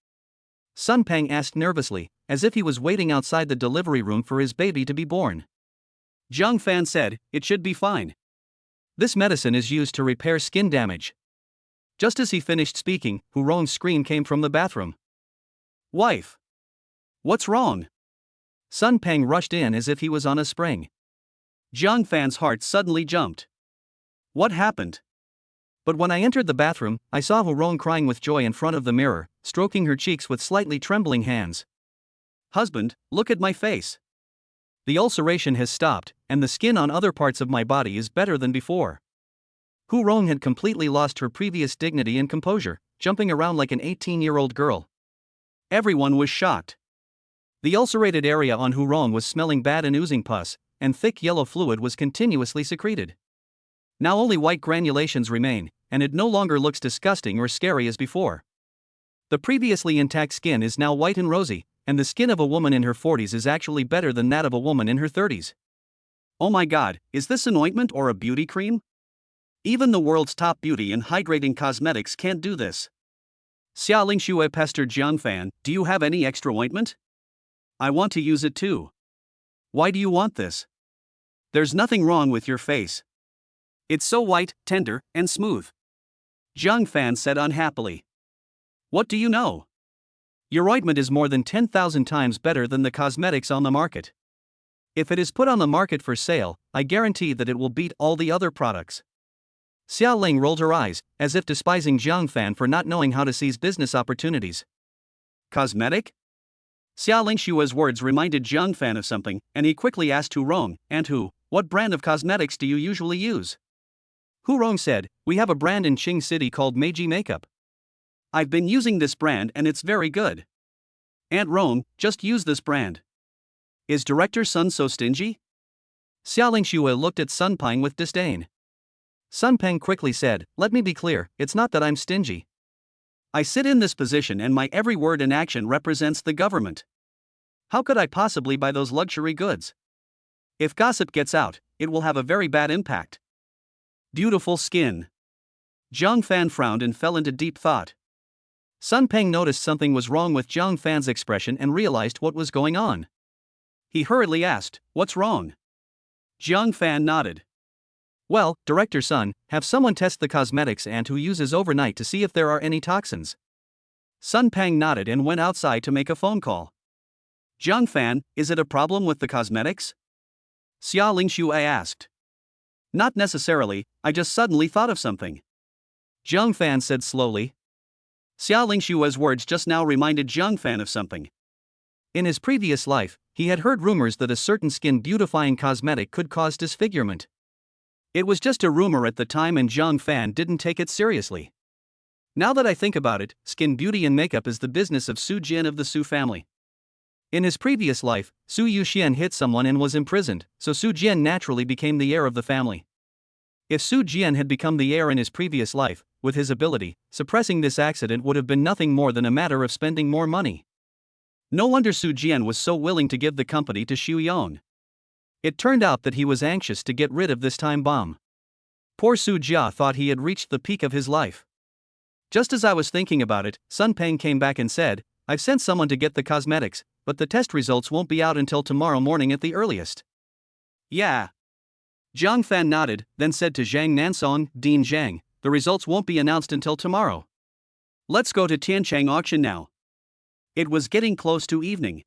Sun Pang asked nervously, as if he was waiting outside the delivery room for his baby to be born. Zhang Fan said, it should be fine. This medicine is used to repair skin damage. Just as he finished speaking, Hurong's scream came from the bathroom. Wife! What's wrong? Sun Pang rushed in as if he was on a spring. Zhang Fan's heart suddenly jumped. What happened? But when I entered the bathroom, I saw Hurong crying with joy in front of the mirror, stroking her cheeks with slightly trembling hands. Husband, look at my face. The ulceration has stopped, and the skin on other parts of my body is better than before. Hurong had completely lost her previous dignity and composure, jumping around like an 18-year-old girl. Everyone was shocked. The ulcerated area on Hurong was smelling bad and oozing pus, and thick yellow fluid was continuously secreted. Now only white granulations remain, and it no longer looks disgusting or scary as before. The previously intact skin is now white and rosy, and the skin of a woman in her 40s is actually better than that of a woman in her 30s. Oh my god, is this an ointment or a beauty cream? Even the world's top beauty and hydrating cosmetics can't do this. Xia Lingxue pestered Zhang Fan, do you have any extra ointment? I want to use it too. Why do you want this? There's nothing wrong with your face. It's so white, tender, and smooth. Zhang Fan said unhappily. What do you know? Your ointment is more than 10,000 times better than the cosmetics on the market. If it is put on the market for sale, I guarantee that it will beat all the other products. Xia Ling rolled her eyes, as if despising Jiang Fan for not knowing how to seize business opportunities. Cosmetic? Xia Lingshua's words reminded Jiang Fan of something, and he quickly asked Hu Rong, and who, what brand of cosmetics do you usually use? Hu Rong said, we have a brand in Qing City called Meiji Makeup. I've been using this brand and it's very good. Aunt Rong, just use this brand. Is Director Sun so stingy? Xia Lingshua looked at Sun Peng with disdain. Sun Peng quickly said, let me be clear, it's not that I'm stingy. I sit in this position and my every word and action represents the government. How could I possibly buy those luxury goods? If gossip gets out, it will have a very bad impact. Beautiful skin. Jiang Fan frowned and fell into deep thought. Sun Peng noticed something was wrong with Jiang Fan's expression and realized what was going on. He hurriedly asked, what's wrong? Jiang Fan nodded. Well, Director Sun, have someone test the cosmetics Aunt Hu uses overnight to see if there are any toxins. Sun Peng nodded and went outside to make a phone call. Jiang Fan, is it a problem with the cosmetics? Xia Lingshua asked. Not necessarily, I just suddenly thought of something. Jiang Fan said slowly. Xia Lingshua's words just now reminded Jiang Fan of something. In his previous life, he had heard rumors that a certain skin beautifying cosmetic could cause disfigurement. It was just a rumor at the time and Jiang Fan didn't take it seriously. Now that I think about it, skin beauty and makeup is the business of Su Jian of the Su family. In his previous life, Su Yuxian hit someone and was imprisoned, so Su Jian naturally became the heir of the family. If Su Jian had become the heir in his previous life, with his ability, suppressing this accident would have been nothing more than a matter of spending more money. No wonder Su Jian was so willing to give the company to Xu Yong. It turned out that he was anxious to get rid of this time bomb. Poor Su Jia thought he had reached the peak of his life. Just as I was thinking about it, Sun Peng came back and said, I've sent someone to get the cosmetics, but the test results won't be out until tomorrow morning at the earliest. Yeah. Jiang Fan nodded, then said to Zhang Nansong, Dean Zhang, the results won't be announced until tomorrow. Let's go to Tianchang auction now. It was getting close to evening.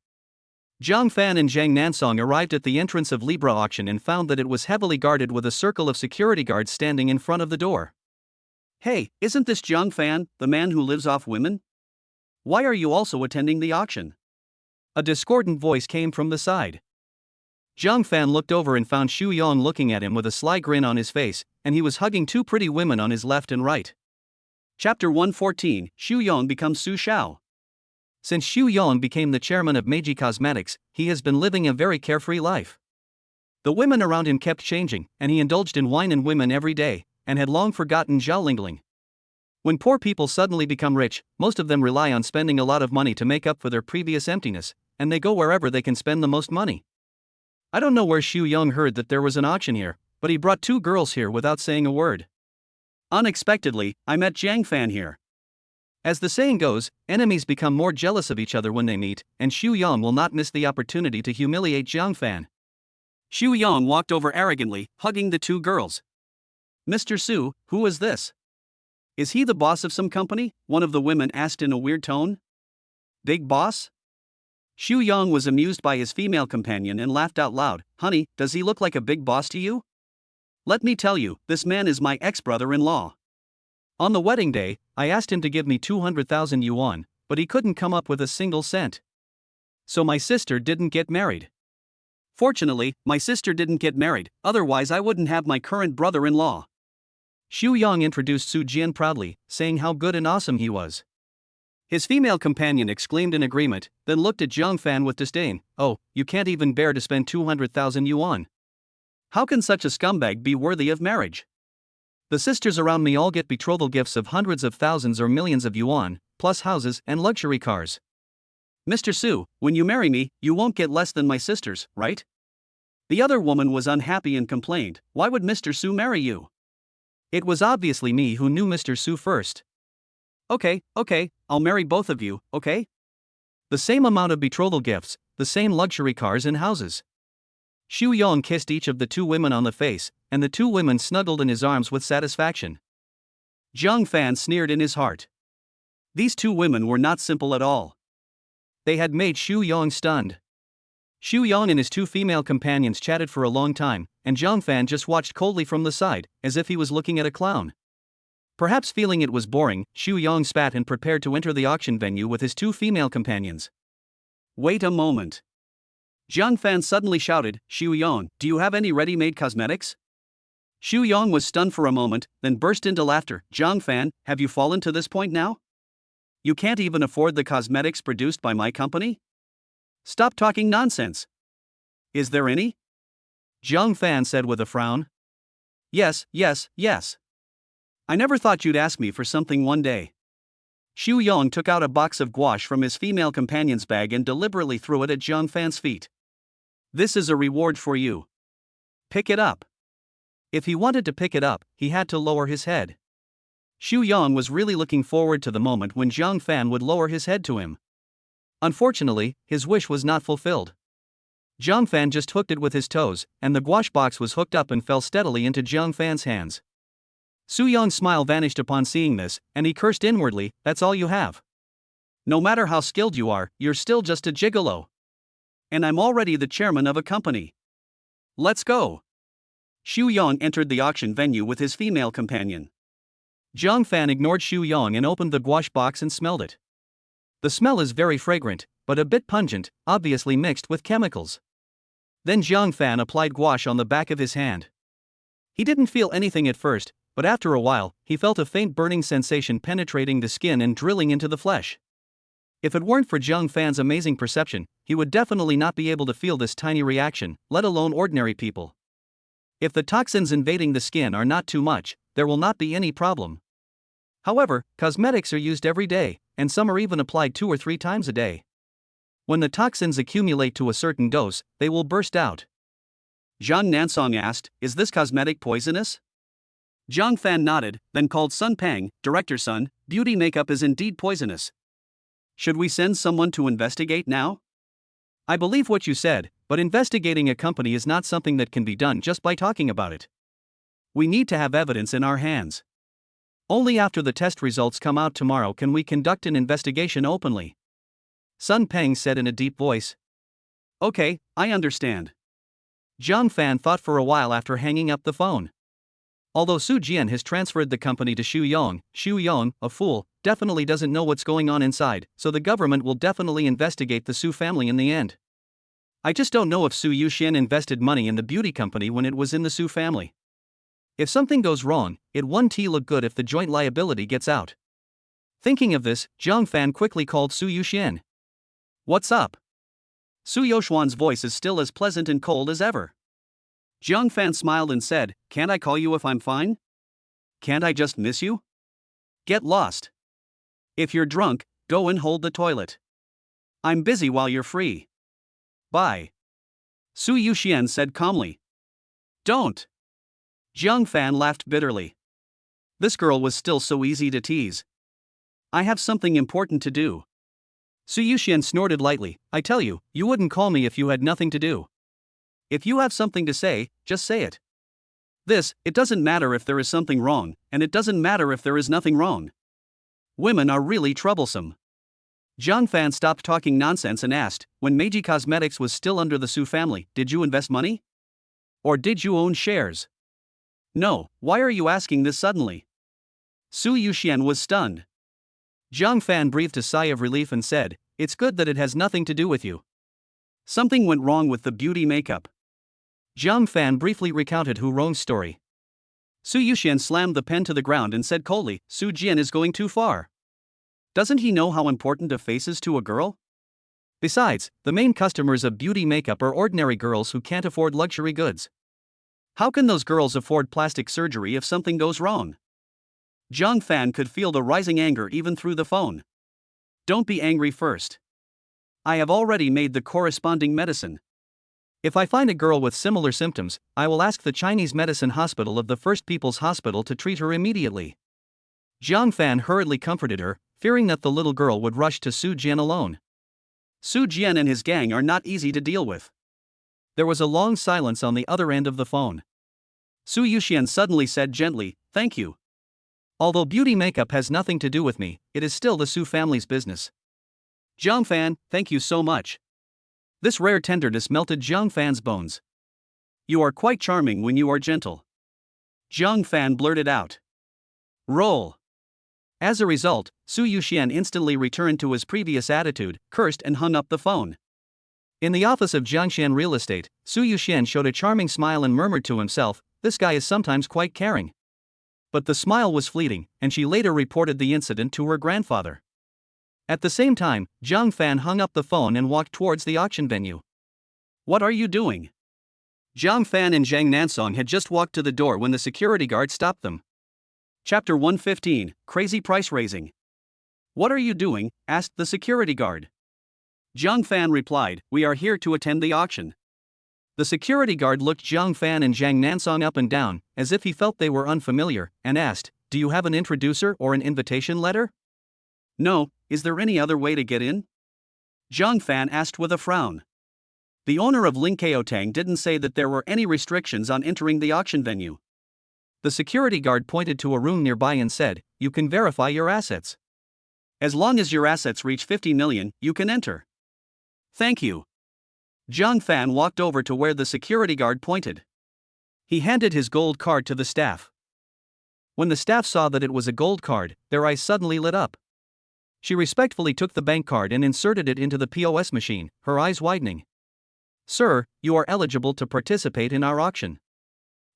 Jiang Fan and Zhang Nansong arrived at the entrance of Libra auction and found that it was heavily guarded with a circle of security guards standing in front of the door. Hey, isn't this Jiang Fan, the man who lives off women? Why are you also attending the auction? A discordant voice came from the side. Jiang Fan looked over and found Xu Yong looking at him with a sly grin on his face, and he was hugging two pretty women on his left and right. Chapter 114, Xu Yong becomes Su Shao. Since Xu Yong became the chairman of Meiji Cosmetics, he has been living a very carefree life. The women around him kept changing, and he indulged in wine and women every day, and had long forgotten Zhaolingling. When poor people suddenly become rich, most of them rely on spending a lot of money to make up for their previous emptiness, and they go wherever they can spend the most money. I don't know where Xu Yong heard that there was an auction here, but he brought two girls here without saying a word. Unexpectedly, I met Jiang Fan here. As the saying goes, enemies become more jealous of each other when they meet, and Xu Yong will not miss the opportunity to humiliate Jiang Fan. Xu Yong walked over arrogantly, hugging the two girls. Mr. Su, who is this? Is he the boss of some company? One of the women asked in a weird tone. Big boss? Xu Yong was amused by his female companion and laughed out loud. Honey, does he look like a big boss to you? Let me tell you, this man is my ex-brother-in-law. On the wedding day, I asked him to give me 200,000 yuan, but he couldn't come up with a single cent. So my sister didn't get married. Fortunately, my sister didn't get married, otherwise I wouldn't have my current brother-in-law. Xu Yong introduced Su Jian proudly, saying how good and awesome he was. His female companion exclaimed in agreement, then looked at Jiang Fan with disdain. Oh, you can't even bear to spend 200,000 yuan. How can such a scumbag be worthy of marriage? The sisters around me all get betrothal gifts of hundreds of thousands or millions of yuan, plus houses and luxury cars. Mr. Su, when you marry me, you won't get less than my sisters, right? The other woman was unhappy and complained, why would Mr. Su marry you? It was obviously me who knew Mr. Su first. Okay, I'll marry both of you, okay? The same amount of betrothal gifts, the same luxury cars and houses. Xu Yong kissed each of the two women on the face, and the two women snuggled in his arms with satisfaction. Jiang Fan sneered in his heart. These two women were not simple at all. They had made Xu Yong stunned. Xu Yang and his two female companions chatted for a long time, and Zhang Fan just watched coldly from the side, as if he was looking at a clown. Perhaps feeling it was boring, Xu Yang spat and prepared to enter the auction venue with his two female companions. Wait a moment. Zhang Fan suddenly shouted, Xu Yang, do you have any ready-made cosmetics? Xu Yang was stunned for a moment, then burst into laughter. Zhang Fan, have you fallen to this point now? You can't even afford the cosmetics produced by my company? Stop talking nonsense. Is there any? Zhang Fan said with a frown. Yes. I never thought you'd ask me for something one day. Xu Yang took out a box of gouache from his female companion's bag and deliberately threw it at Zhang Fan's feet. This is a reward for you. Pick it up. If he wanted to pick it up, he had to lower his head. Xu Yang was really looking forward to the moment when Zhang Fan would lower his head to him. Unfortunately, his wish was not fulfilled. Zhang Fan just hooked it with his toes, and the gouache box was hooked up and fell steadily into Zhang Fan's hands. Xu Yang's smile vanished upon seeing this, and he cursed inwardly, that's all you have. No matter how skilled you are, you're still just a gigolo. And I'm already the chairman of a company. Let's go. Xu Yang entered the auction venue with his female companion. Zhang Fan ignored Xu Yang and opened the gouache box and smelled it. The smell is very fragrant, but a bit pungent, obviously mixed with chemicals. Then Zhang Fan applied gouache on the back of his hand. He didn't feel anything at first, but after a while, he felt a faint burning sensation penetrating the skin and drilling into the flesh. If it weren't for Zhang Fan's amazing perception, he would definitely not be able to feel this tiny reaction, let alone ordinary people. If the toxins invading the skin are not too much, there will not be any problem. However, cosmetics are used every day, and some are even applied 2 or 3 times a day. When the toxins accumulate to a certain dose, they will burst out. Zhang Nansong asked, is this cosmetic poisonous? Zhang Fan nodded, then called Sun Pang, Director Sun, beauty makeup is indeed poisonous. Should we send someone to investigate now? I believe what you said, but investigating a company is not something that can be done just by talking about it. We need to have evidence in our hands. Only after the test results come out tomorrow can we conduct an investigation openly. Sun Pang said in a deep voice. Okay, I understand. Zhang Fan thought for a while after hanging up the phone. Although Su Jian has transferred the company to Xu Yang, a fool, definitely doesn't know what's going on inside, so the government will definitely investigate the Su family in the end. I just don't know if Su Yuxian invested money in the beauty company when it was in the Su family. If something goes wrong, it won't look good if the joint liability gets out. Thinking of this, Zhang Fan quickly called Su Yuxian. What's up? Su Yoxuan's voice is still as pleasant and cold as ever. Zhang Fan smiled and said, can't I call you if I'm fine? Can't I just miss you? Get lost. If you're drunk, go and hold the toilet. I'm busy while you're free. Bye. Su Yuxian said calmly. Don't. Zhang Fan laughed bitterly. This girl was still so easy to tease. I have something important to do. Su Yuxian snorted lightly. I tell you, you wouldn't call me if you had nothing to do. If you have something to say, just say it. It doesn't matter if there is something wrong, and it doesn't matter if there is nothing wrong. Women are really troublesome. Zhang Fan stopped talking nonsense and asked, when Meiji Cosmetics was still under the Su family, did you invest money? Or did you own shares? No, why are you asking this suddenly? Su Yuxian was stunned. Zhang Fan breathed a sigh of relief and said, it's good that it has nothing to do with you. Something went wrong with the beauty makeup. Zhang Fan briefly recounted Hu Rong's story. Su Yuxian slammed the pen to the ground and said coldly, Su Jian is going too far. Doesn't he know how important a face is to a girl? Besides, the main customers of beauty makeup are ordinary girls who can't afford luxury goods. How can those girls afford plastic surgery if something goes wrong? Zhang Fan could feel the rising anger even through the phone. Don't be angry first. I have already made the corresponding medicine. If I find a girl with similar symptoms, I will ask the Chinese medicine hospital of the First People's Hospital to treat her immediately. Zhang Fan hurriedly comforted her, fearing that the little girl would rush to Su Jian alone. Su Jian and his gang are not easy to deal with. There was a long silence on the other end of the phone. Su Yuxian suddenly said gently, thank you. Although beauty makeup has nothing to do with me, it is still the Su family's business. Zhang Fan, thank you so much. This rare tenderness melted Jiang Fan's bones. "You are quite charming when you are gentle," Jiang Fan blurted out. "Roll." As a result, Su Yuxian instantly returned to his previous attitude, cursed and hung up the phone. In the office of Jiangshan Real Estate, Su Yuxian showed a charming smile and murmured to himself, "This guy is sometimes quite caring." But the smile was fleeting, and she later reported the incident to her grandfather. At the same time, Jiang Fan hung up the phone and walked towards the auction venue. "What are you doing?" Jiang Fan and Zhang Nansong had just walked to the door when the security guard stopped them. Chapter 115, Crazy Price Raising. "What are you doing?" asked the security guard. Jiang Fan replied, "We are here to attend the auction." The security guard looked Jiang Fan and Zhang Nansong up and down, as if he felt they were unfamiliar, and asked, "Do you have an introducer or an invitation letter?" "No, is there any other way to get in?" Jiang Fan asked with a frown. The owner of Ling Kaotang didn't say that there were any restrictions on entering the auction venue. The security guard pointed to a room nearby and said, "You can verify your assets. As long as your assets reach 50 million, you can enter." "Thank you." Jiang Fan walked over to where the security guard pointed. He handed his gold card to the staff. When the staff saw that it was a gold card, their eyes suddenly lit up. She respectfully took the bank card and inserted it into the POS machine, her eyes widening. "Sir, you are eligible to participate in our auction.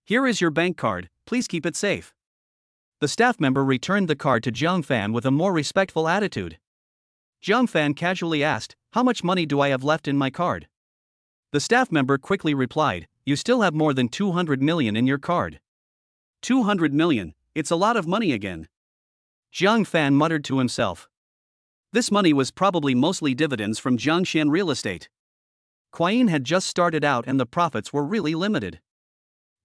Here is your bank card, please keep it safe." The staff member returned the card to Jiang Fan with a more respectful attitude. Jiang Fan casually asked, "How much money do I have left in my card?" The staff member quickly replied, "You still have more than 200 million in your card." 200 million, it's a lot of money again. Jiang Fan muttered to himself. This money was probably mostly dividends from Jiangshan Real Estate. Kuayin had just started out and the profits were really limited.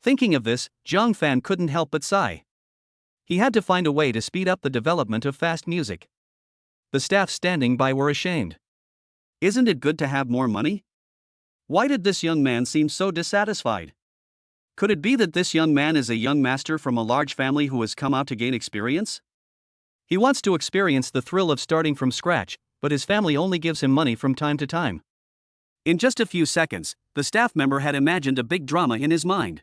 Thinking of this, Jiang Fan couldn't help but sigh. He had to find a way to speed up the development of fast music. The staff standing by were ashamed. Isn't it good to have more money? Why did this young man seem so dissatisfied? Could it be that this young man is a young master from a large family who has come out to gain experience? He wants to experience the thrill of starting from scratch, but his family only gives him money from time to time. In just a few seconds, the staff member had imagined a big drama in his mind.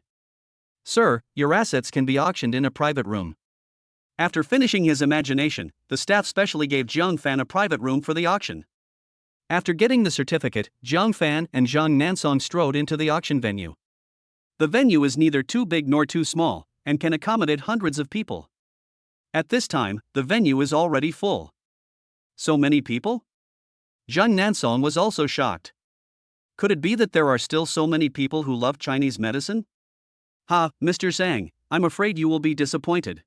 "Sir, your assets can be auctioned in a private room." After finishing his imagination, the staff specially gave Jiang Fan a private room for the auction. After getting the certificate, Jiang Fan and Zhang Nansong strode into the auction venue. The venue is neither too big nor too small, and can accommodate hundreds of people. At this time, the venue is already full. So many people? Zhang Nansong was also shocked. Could it be that there are still so many people who love Chinese medicine? "Ha, Mr. Zhang, I'm afraid you will be disappointed.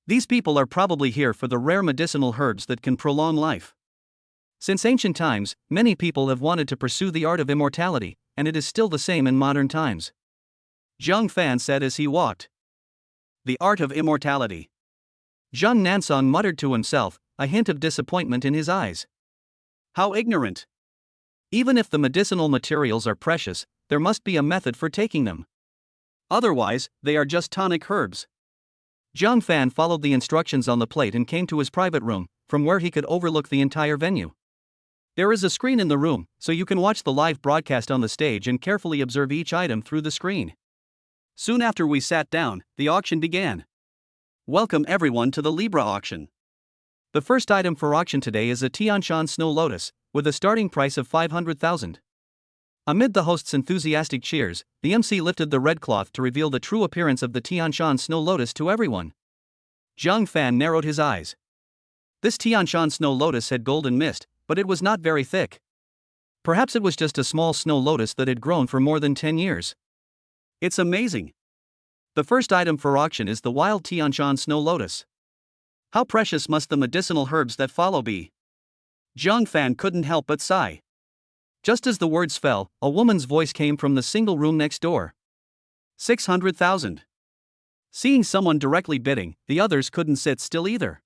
These people are probably here for the rare medicinal herbs that can prolong life. Since ancient times, many people have wanted to pursue the art of immortality, and it is still the same in modern times," Jiang Fan said as he walked. The art of immortality. Zhang Nansong muttered to himself, a hint of disappointment in his eyes. How ignorant! Even if the medicinal materials are precious, there must be a method for taking them. Otherwise, they are just tonic herbs. Jiang Fan followed the instructions on the plate and came to his private room, from where he could overlook the entire venue. There is a screen in the room, so you can watch the live broadcast on the stage and carefully observe each item through the screen. Soon after we sat down, the auction began. Welcome everyone to the Libra auction. The first item for auction today is a Tianshan Snow Lotus, with a starting price of 500,000. Amid the host's enthusiastic cheers, the MC lifted the red cloth to reveal the true appearance of the Tianshan Snow Lotus to everyone. Jiang Fan narrowed his eyes. This Tianshan Snow Lotus had golden mist, but it was not very thick. Perhaps it was just a small snow lotus that had grown for more than 10 years. It's amazing. The first item for auction is the wild Tianshan Snow Lotus. How precious must the medicinal herbs that follow be? Jiang Fan couldn't help but sigh. Just as the words fell, a woman's voice came from the single room next door. 600,000. Seeing someone directly bidding, the others couldn't sit still either.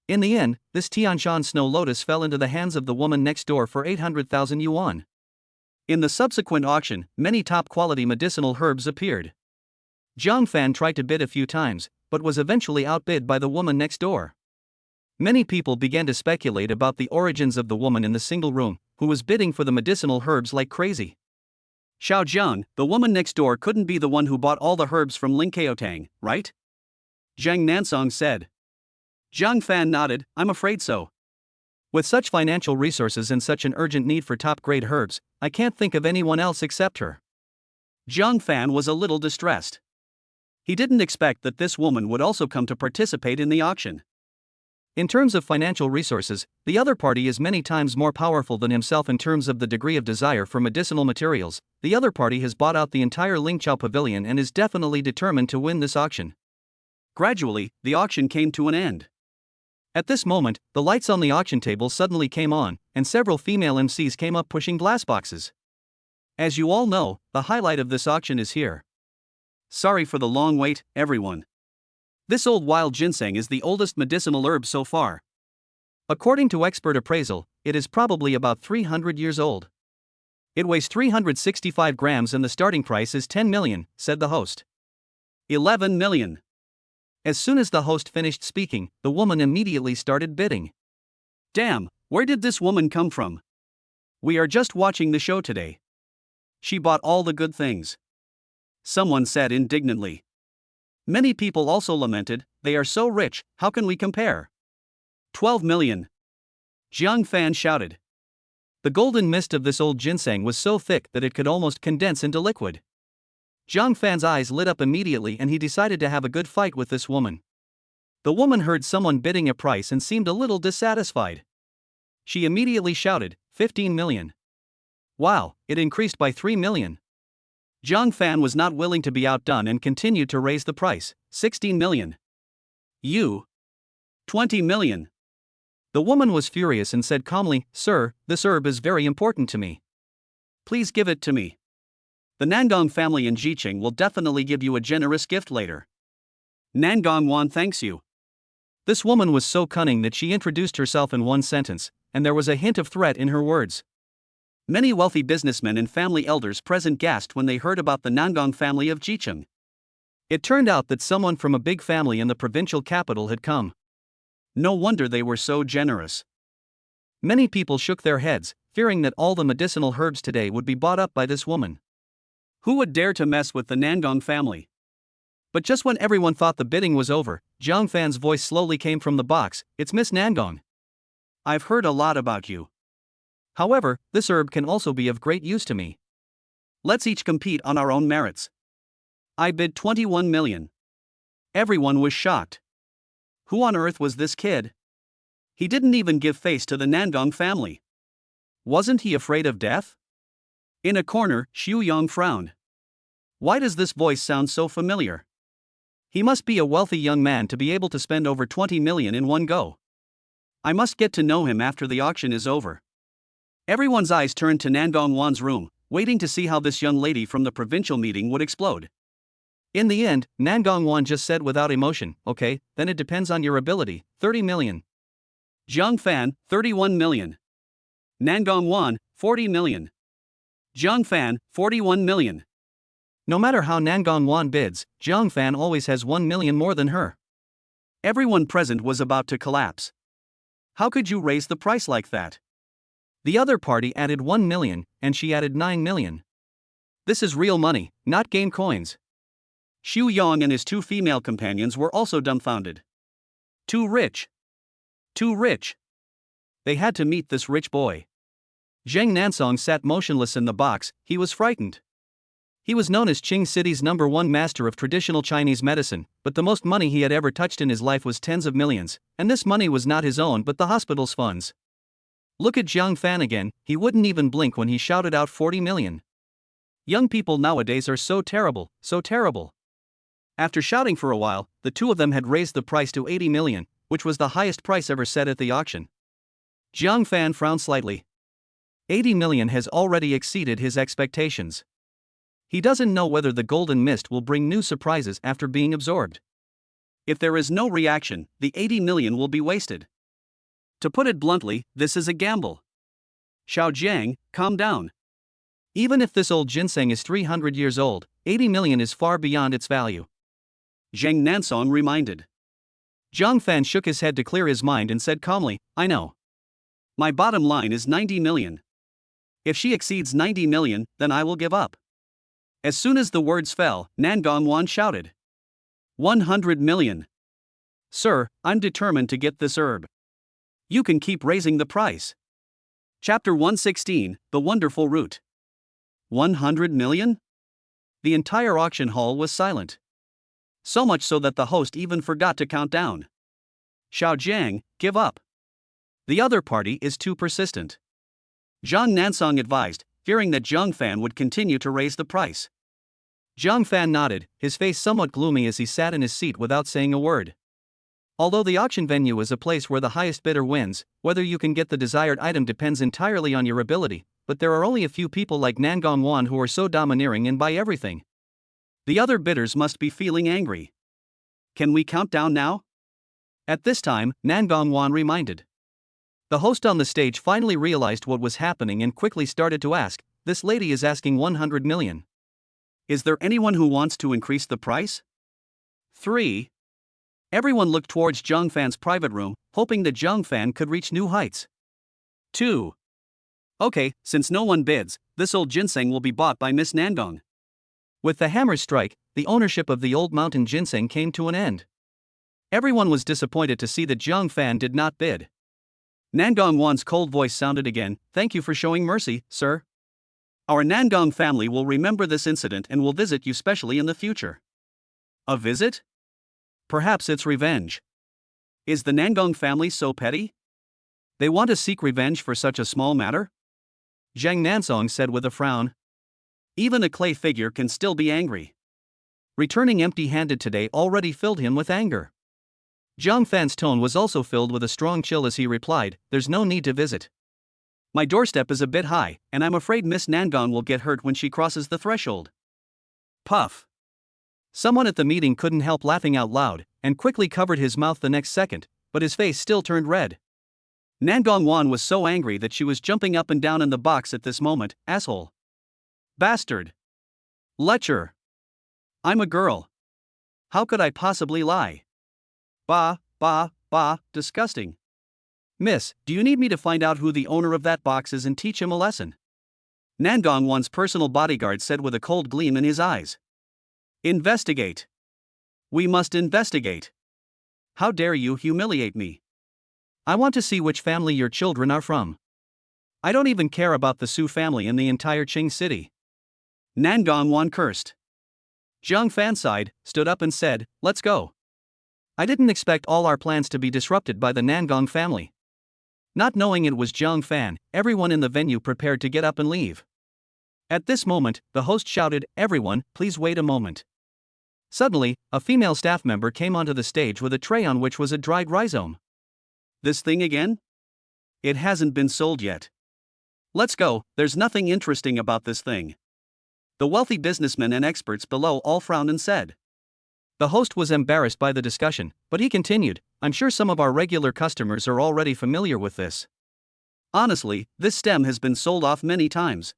In the end, this Tianshan Snow Lotus fell into the hands of the woman next door for 800,000 yuan. In the subsequent auction, many top-quality medicinal herbs appeared. Jiang Fan tried to bid a few times, but was eventually outbid by the woman next door. Many people began to speculate about the origins of the woman in the single room, who was bidding for the medicinal herbs like crazy. Xiao Jiang, the woman next door couldn't be the one who bought all the herbs from Ling Keotang, right? Zhang Nansong said. Zhang Fan nodded, I'm afraid so. With such financial resources and such an urgent need for top-grade herbs, I can't think of anyone else except her. Zhang Fan was a little distressed. He didn't expect that this woman would also come to participate in the auction. In terms of financial resources, the other party is many times more powerful than himself in terms of the degree of desire for medicinal materials. The other party has bought out the entire Lingqiao Pavilion and is definitely determined to win this auction. Gradually, the auction came to an end. At this moment, the lights on the auction table suddenly came on, and several female MCs came up pushing glass boxes. As you all know, the highlight of this auction is here. Sorry for the long wait, everyone. This old wild ginseng is the oldest medicinal herb so far. According to expert appraisal, it is probably about 300 years old. It weighs 365 grams and the starting price is 10 million, said the host. 11 million. As soon as the host finished speaking, the woman immediately started bidding. Damn, where did this woman come from? We are just watching the show today. She bought all the good things. Someone said indignantly. Many people also lamented, they are so rich, how can we compare? 12 million. Jiang Fan shouted. The golden mist of this old ginseng was so thick that it could almost condense into liquid. Jiang Fan's eyes lit up immediately and he decided to have a good fight with this woman. The woman heard someone bidding a price and seemed a little dissatisfied. She immediately shouted, 15 million. Wow, it increased by 3 million. Jiang Fan was not willing to be outdone and continued to raise the price, 16 million. 20 million. The woman was furious and said calmly, Sir, this herb is very important to me. Please give it to me. The Nangong family in Jiqing will definitely give you a generous gift later. Nangong Wan thanks you. This woman was so cunning that she introduced herself in one sentence, and there was a hint of threat in her words. Many wealthy businessmen and family elders present gasped when they heard about the Nangong family of Jiqing. It turned out that someone from a big family in the provincial capital had come. No wonder they were so generous. Many people shook their heads, fearing that all the medicinal herbs today would be bought up by this woman. Who would dare to mess with the Nangong family? But just when everyone thought the bidding was over, Jiang Fan's voice slowly came from the box, It's Miss Nangong. I've heard a lot about you. However, this herb can also be of great use to me. Let's each compete on our own merits. I bid 21 million. Everyone was shocked. Who on earth was this kid? He didn't even give face to the Nangong family. Wasn't he afraid of death? In a corner, Xu Yong frowned. Why does this voice sound so familiar? He must be a wealthy young man to be able to spend over 20 million in one go. I must get to know him after the auction is over. Everyone's eyes turned to Nangong Wan's room, waiting to see how this young lady from the provincial meeting would explode. In the end, Nangong Wan just said without emotion, Okay, then it depends on your ability, 30 million. Jiang Fan, 31 million. Nangong Wan, 40 million. Jiang Fan, 41 million. No matter how Nangong Wan bids, Jiang Fan always has 1 million more than her. Everyone present was about to collapse. How could you raise the price like that? The other party added 1 million, and she added 9 million. This is real money, not game coins. Xu Yong and his two female companions were also dumbfounded. Too rich. Too rich. They had to meet this rich boy. Zheng Nansong sat motionless in the box, he was frightened. He was known as Qing City's #1 master of traditional Chinese medicine, but the most money he had ever touched in his life was tens of millions, and this money was not his own but the hospital's funds. Look at Jiang Fan again, he wouldn't even blink when he shouted out 40 million. Young people nowadays are so terrible, so terrible. After shouting for a while, the two of them had raised the price to 80 million, which was the highest price ever set at the auction. Jiang Fan frowned slightly. 80 million has already exceeded his expectations. He doesn't know whether the golden mist will bring new surprises after being absorbed. If there is no reaction, the 80 million will be wasted. To put it bluntly, this is a gamble. Xiao Jiang, calm down. Even if this old ginseng is 300 years old, 80 million is far beyond its value. Zheng Nansong reminded. Jiang Fan shook his head to clear his mind and said calmly, I know. My bottom line is 90 million. If she exceeds 90 million, then I will give up. As soon as the words fell, Nangongwan shouted, 100 million. Sir, I'm determined to get this herb. You can keep raising the price. Chapter 116, The Wonderful Root. 100 million? The entire auction hall was silent. So much so that the host even forgot to count down. Xiao Jiang, give up. The other party is too persistent. Zhang Nansong advised, fearing that Zhang Fan would continue to raise the price. Zhang Fan nodded, his face somewhat gloomy as he sat in his seat without saying a word. Although the auction venue is a place where the highest bidder wins, whether you can get the desired item depends entirely on your ability, but there are only a few people like Nangongwan who are so domineering and buy everything. The other bidders must be feeling angry. Can we count down now? At this time, Nangongwan reminded. The host on the stage finally realized what was happening and quickly started to ask, this lady is asking 100 million. Is there anyone who wants to increase the price? 3. Everyone looked towards Zhang Fan's private room, hoping that Zhang Fan could reach new heights. 2. Okay, since no one bids, this old ginseng will be bought by Miss Nangong. With the hammer's strike, the ownership of the old mountain ginseng came to an end. Everyone was disappointed to see that Zhang Fan did not bid. Nangongwan's cold voice sounded again, thank you for showing mercy, sir. Our Nangong family will remember this incident and will visit you specially in the future. A visit? Perhaps it's revenge. Is the Nangong family so petty? They want to seek revenge for such a small matter? Zhang Nansong said with a frown. Even a clay figure can still be angry. Returning empty-handed today already filled him with anger. Zhang Fan's tone was also filled with a strong chill as he replied, there's no need to visit. My doorstep is a bit high, and I'm afraid Miss Nangong will get hurt when she crosses the threshold. Puff. Someone at the meeting couldn't help laughing out loud, and quickly covered his mouth the next second, but his face still turned red. Nangongwan was so angry that she was jumping up and down in the box at this moment, asshole. Bastard. Lecher. I'm a girl. How could I possibly lie? Bah, disgusting. Miss, do you need me to find out who the owner of that box is and teach him a lesson? Nangongwan's personal bodyguard said with a cold gleam in his eyes. Investigate. We must investigate. How dare you humiliate me? I want to see which family your children are from. I don't even care about the Su family in the entire Qing city. Nangongwan cursed. Zhang Fan sighed, stood up and said, let's go. I didn't expect all our plans to be disrupted by the Nangong family. Not knowing it was Zhang Fan, everyone in the venue prepared to get up and leave. At this moment, the host shouted, everyone, please wait a moment. Suddenly, a female staff member came onto the stage with a tray on which was a dried rhizome. This thing again? It hasn't been sold yet. Let's go, there's nothing interesting about this thing. The wealthy businessmen and experts below all frowned and said. The host was embarrassed by the discussion, but he continued, I'm sure some of our regular customers are already familiar with this. Honestly, this stem has been sold off many times.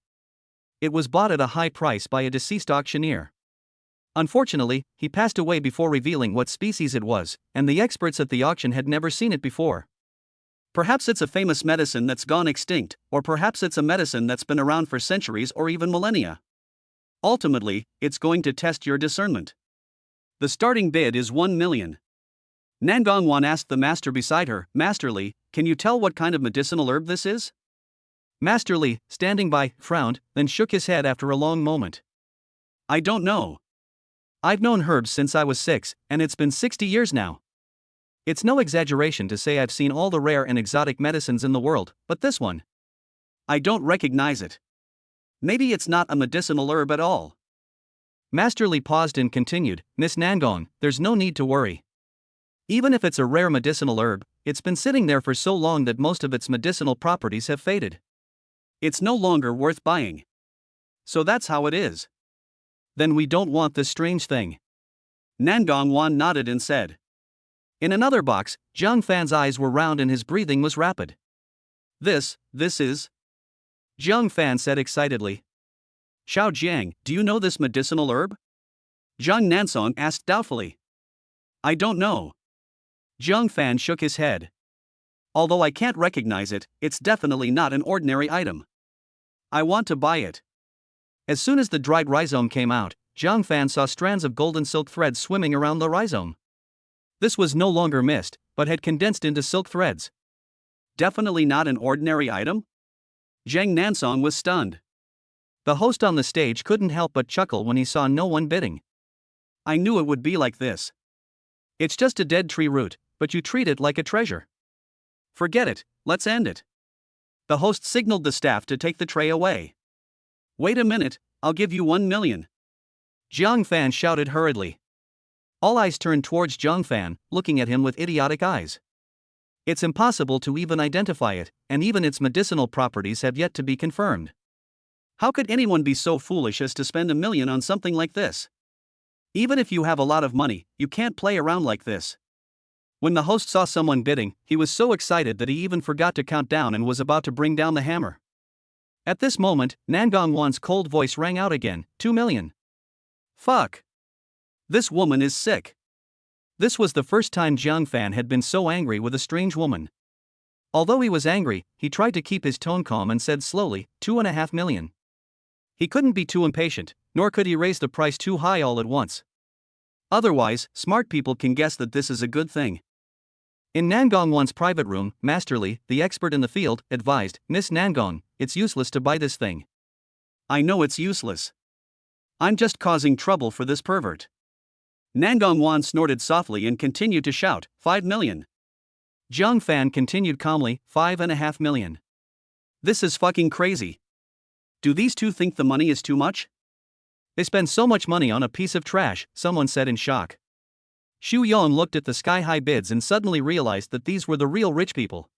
It was bought at a high price by a deceased auctioneer. Unfortunately, he passed away before revealing what species it was, and the experts at the auction had never seen it before. Perhaps it's a famous medicine that's gone extinct, or perhaps it's a medicine that's been around for centuries or even millennia. Ultimately, it's going to test your discernment. The starting bid is 1 million. Nangongwan asked the master beside her, Master Li, can you tell what kind of medicinal herb this is? Master Li, standing by, frowned, then shook his head after a long moment. I don't know. I've known herbs since I was 6, and it's been 60 years now. It's no exaggeration to say I've seen all the rare and exotic medicines in the world, but this one. I don't recognize it. Maybe it's not a medicinal herb at all. Master Li paused and continued, Miss Nangong, there's no need to worry. Even if it's a rare medicinal herb, it's been sitting there for so long that most of its medicinal properties have faded. It's no longer worth buying. So that's how it is. Then we don't want this strange thing. Nangongwan nodded and said. In another box, Zhang Fan's eyes were round and his breathing was rapid. This is? Zhang Fan said excitedly. Xiao Jiang, do you know this medicinal herb? Zhang Nansong asked doubtfully. I don't know. Zhang Fan shook his head. Although I can't recognize it, it's definitely not an ordinary item. I want to buy it. As soon as the dried rhizome came out, Jiang Fan saw strands of golden silk threads swimming around the rhizome. This was no longer mist, but had condensed into silk threads. Definitely not an ordinary item? Zhang Nansong was stunned. The host on the stage couldn't help but chuckle when he saw no one bidding. I knew it would be like this. It's just a dead tree root, but you treat it like a treasure. Forget it, let's end it. The host signaled the staff to take the tray away. Wait a minute, I'll give you 1 million. Jiang Fan shouted hurriedly. All eyes turned towards Jiang Fan, looking at him with idiotic eyes. It's impossible to even identify it, and even its medicinal properties have yet to be confirmed. How could anyone be so foolish as to spend 1 million on something like this? Even if you have a lot of money, you can't play around like this. When the host saw someone bidding, he was so excited that he even forgot to count down and was about to bring down the hammer. At this moment, Nangong Wan's cold voice rang out again, 2 million. Fuck. This woman is sick. This was the first time Jiang Fan had been so angry with a strange woman. Although he was angry, he tried to keep his tone calm and said slowly, 2.5 million. He couldn't be too impatient, nor could he raise the price too high all at once. Otherwise, smart people can guess that this is a good thing. In Nangong Wan's private room, Master Li, the expert in the field, advised, Miss Nangong, it's useless to buy this thing. I know it's useless. I'm just causing trouble for this pervert. Nangong Wan snorted softly and continued to shout, 5 million. Jiang Fan continued calmly, 5.5 million. This is fucking crazy. Do these two think the money is too much? They spend so much money on a piece of trash, someone said in shock. Xu Yon looked at the sky-high bids and suddenly realized that these were the real rich people.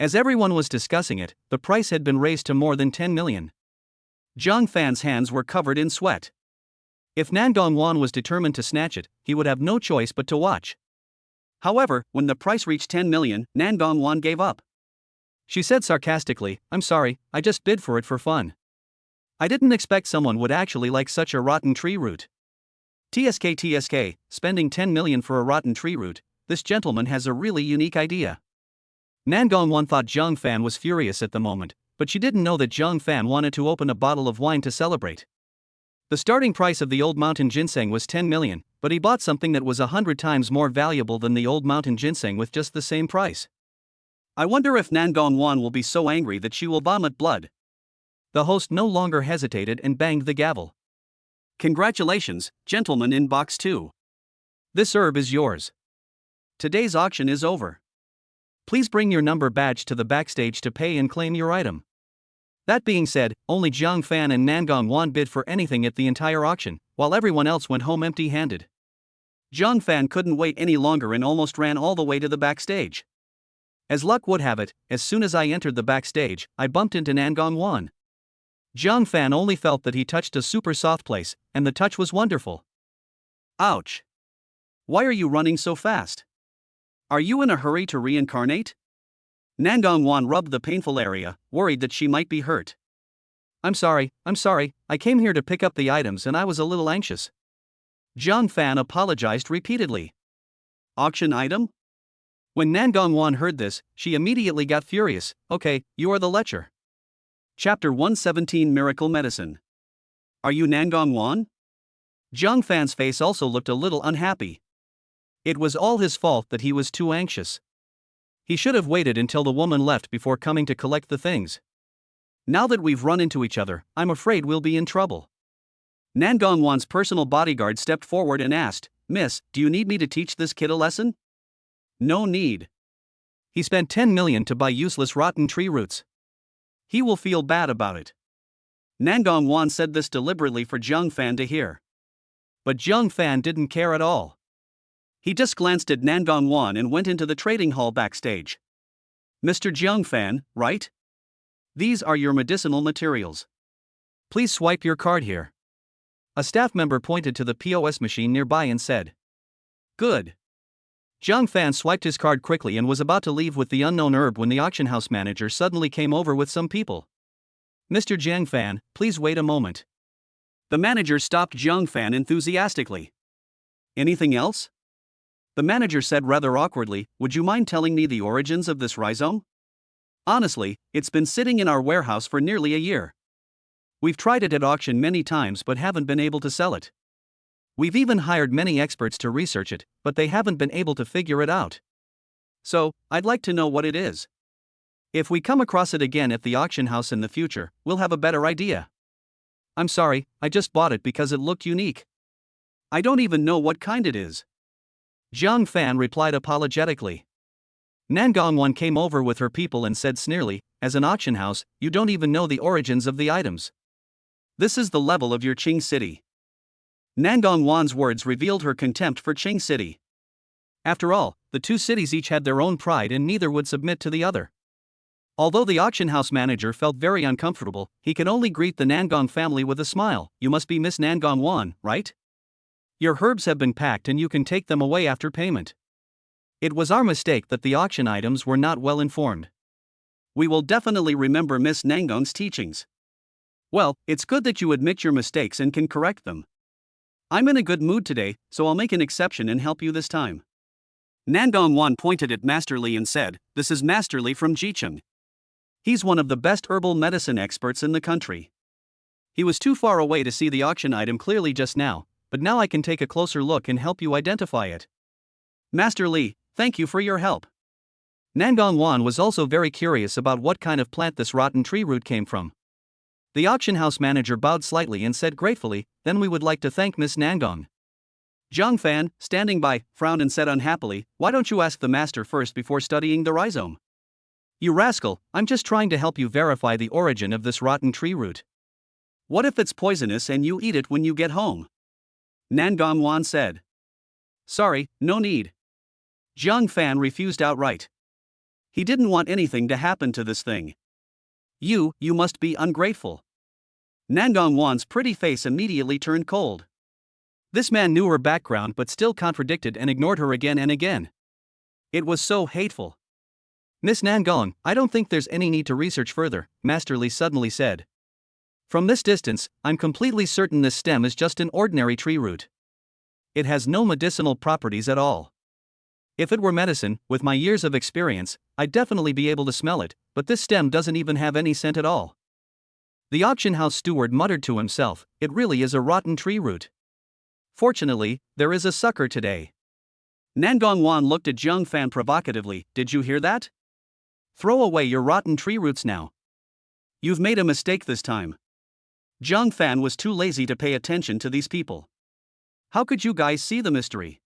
As everyone was discussing it, the price had been raised to more than 10 million. Jiang Fan's hands were covered in sweat. If Nangong Wan was determined to snatch it, he would have no choice but to watch. However, when the price reached 10 million, Nangong Wan gave up. She said sarcastically, I'm sorry, I just bid for it for fun. I didn't expect someone would actually like such a rotten tree root. TSK, spending 10 million for a rotten tree root, this gentleman has a really unique idea. Nangong Wan thought Jiang Fan was furious at the moment, but she didn't know that Jiang Fan wanted to open a bottle of wine to celebrate. The starting price of the old mountain ginseng was 10 million, but he bought something that was 100 times more valuable than the old mountain ginseng with just the same price. I wonder if Nangong Wan will be so angry that she will vomit blood. The host no longer hesitated and banged the gavel. Congratulations, gentlemen in box 2. This herb is yours. Today's auction is over. Please bring your number badge to the backstage to pay and claim your item. That being said, only Jiang Fan and Nangong Wan bid for anything at the entire auction, while everyone else went home empty-handed. Jiang Fan couldn't wait any longer and almost ran all the way to the backstage. As luck would have it, as soon as I entered the backstage, I bumped into Nangong Wan. Jiang Fan only felt that he touched a super soft place, and the touch was wonderful. Ouch. Why are you running so fast? Are you in a hurry to reincarnate? Nangong Wan rubbed the painful area, worried that she might be hurt. I'm sorry, I came here to pick up the items and I was a little anxious. Jiang Fan apologized repeatedly. Auction item? When Nangong Wan heard this, she immediately got furious. Okay, you are the lecher. Chapter 117 Miracle Medicine. Are you Nangong Wan? Jiang Fan's face also looked a little unhappy. It was all his fault that he was too anxious. He should have waited until the woman left before coming to collect the things. Now that we've run into each other, I'm afraid we'll be in trouble. Nangong Wan's personal bodyguard stepped forward and asked, Miss, do you need me to teach this kid a lesson? No need. He spent 10 million to buy useless rotten tree roots. He will feel bad about it. Nangong Wan said this deliberately for Jiang Fan to hear. But Jiang Fan didn't care at all. He just glanced at Nangong Wan and went into the trading hall backstage. Mr. Jiang Fan, right? These are your medicinal materials. Please swipe your card here. A staff member pointed to the POS machine nearby and said. Good. Jiang Fan swiped his card quickly and was about to leave with the unknown herb when the auction house manager suddenly came over with some people. Mr. Jiang Fan, please wait a moment. The manager stopped Jiang Fan enthusiastically. Anything else? The manager said rather awkwardly, would you mind telling me the origins of this rhizome? Honestly, it's been sitting in our warehouse for nearly a year. We've tried it at auction many times but haven't been able to sell it. We've even hired many experts to research it, but they haven't been able to figure it out. So, I'd like to know what it is. If we come across it again at the auction house in the future, we'll have a better idea. I'm sorry, I just bought it because it looked unique. I don't even know what kind it is. Jiang Fan replied apologetically. Nan Gongwan came over with her people and said sneerly, as an auction house, you don't even know the origins of the items. This is the level of your Qing City. Nan Gongwan's words revealed her contempt for Qing City. After all, the two cities each had their own pride and neither would submit to the other. Although the auction house manager felt very uncomfortable, he could only greet the Nangong family with a smile. You must be Miss Nan Gongwan, right? Your herbs have been packed and you can take them away after payment. It was our mistake that the auction items were not well informed. We will definitely remember Miss Nangong's teachings. Well, it's good that you admit your mistakes and can correct them. I'm in a good mood today, so I'll make an exception and help you this time. Nan Gongwan pointed at Master Li and said, This is Master Li from Jicheng. He's one of the best herbal medicine experts in the country. He was too far away to see the auction item clearly just now, but now I can take a closer look and help you identify it. Master Li, thank you for your help. Nan Gongwan was also very curious about what kind of plant this rotten tree root came from. The auction house manager bowed slightly and said gratefully, Then we would like to thank Miss Nangong. Jiang Fan, standing by, frowned and said unhappily, Why don't you ask the master first before studying the rhizome? You rascal, I'm just trying to help you verify the origin of this rotten tree root. What if it's poisonous and you eat it when you get home? Nan Gongwan said. Sorry, no need. Jiang Fan refused outright. He didn't want anything to happen to this thing. You must be ungrateful. Nan Gongwan's pretty face immediately turned cold. This man knew her background but still contradicted and ignored her again and again. It was so hateful. Miss Nangong, I don't think there's any need to research further, Master Li suddenly said. From this distance, I'm completely certain this stem is just an ordinary tree root. It has no medicinal properties at all. If it were medicine, with my years of experience, I'd definitely be able to smell it, but this stem doesn't even have any scent at all. The auction house steward muttered to himself, It really is a rotten tree root. Fortunately, there is a sucker today. Nan Gongwan looked at Jiang Fan provocatively, Did you hear that? Throw away your rotten tree roots now. You've made a mistake this time. Jiang Fan was too lazy to pay attention to these people. How could you guys see the mystery?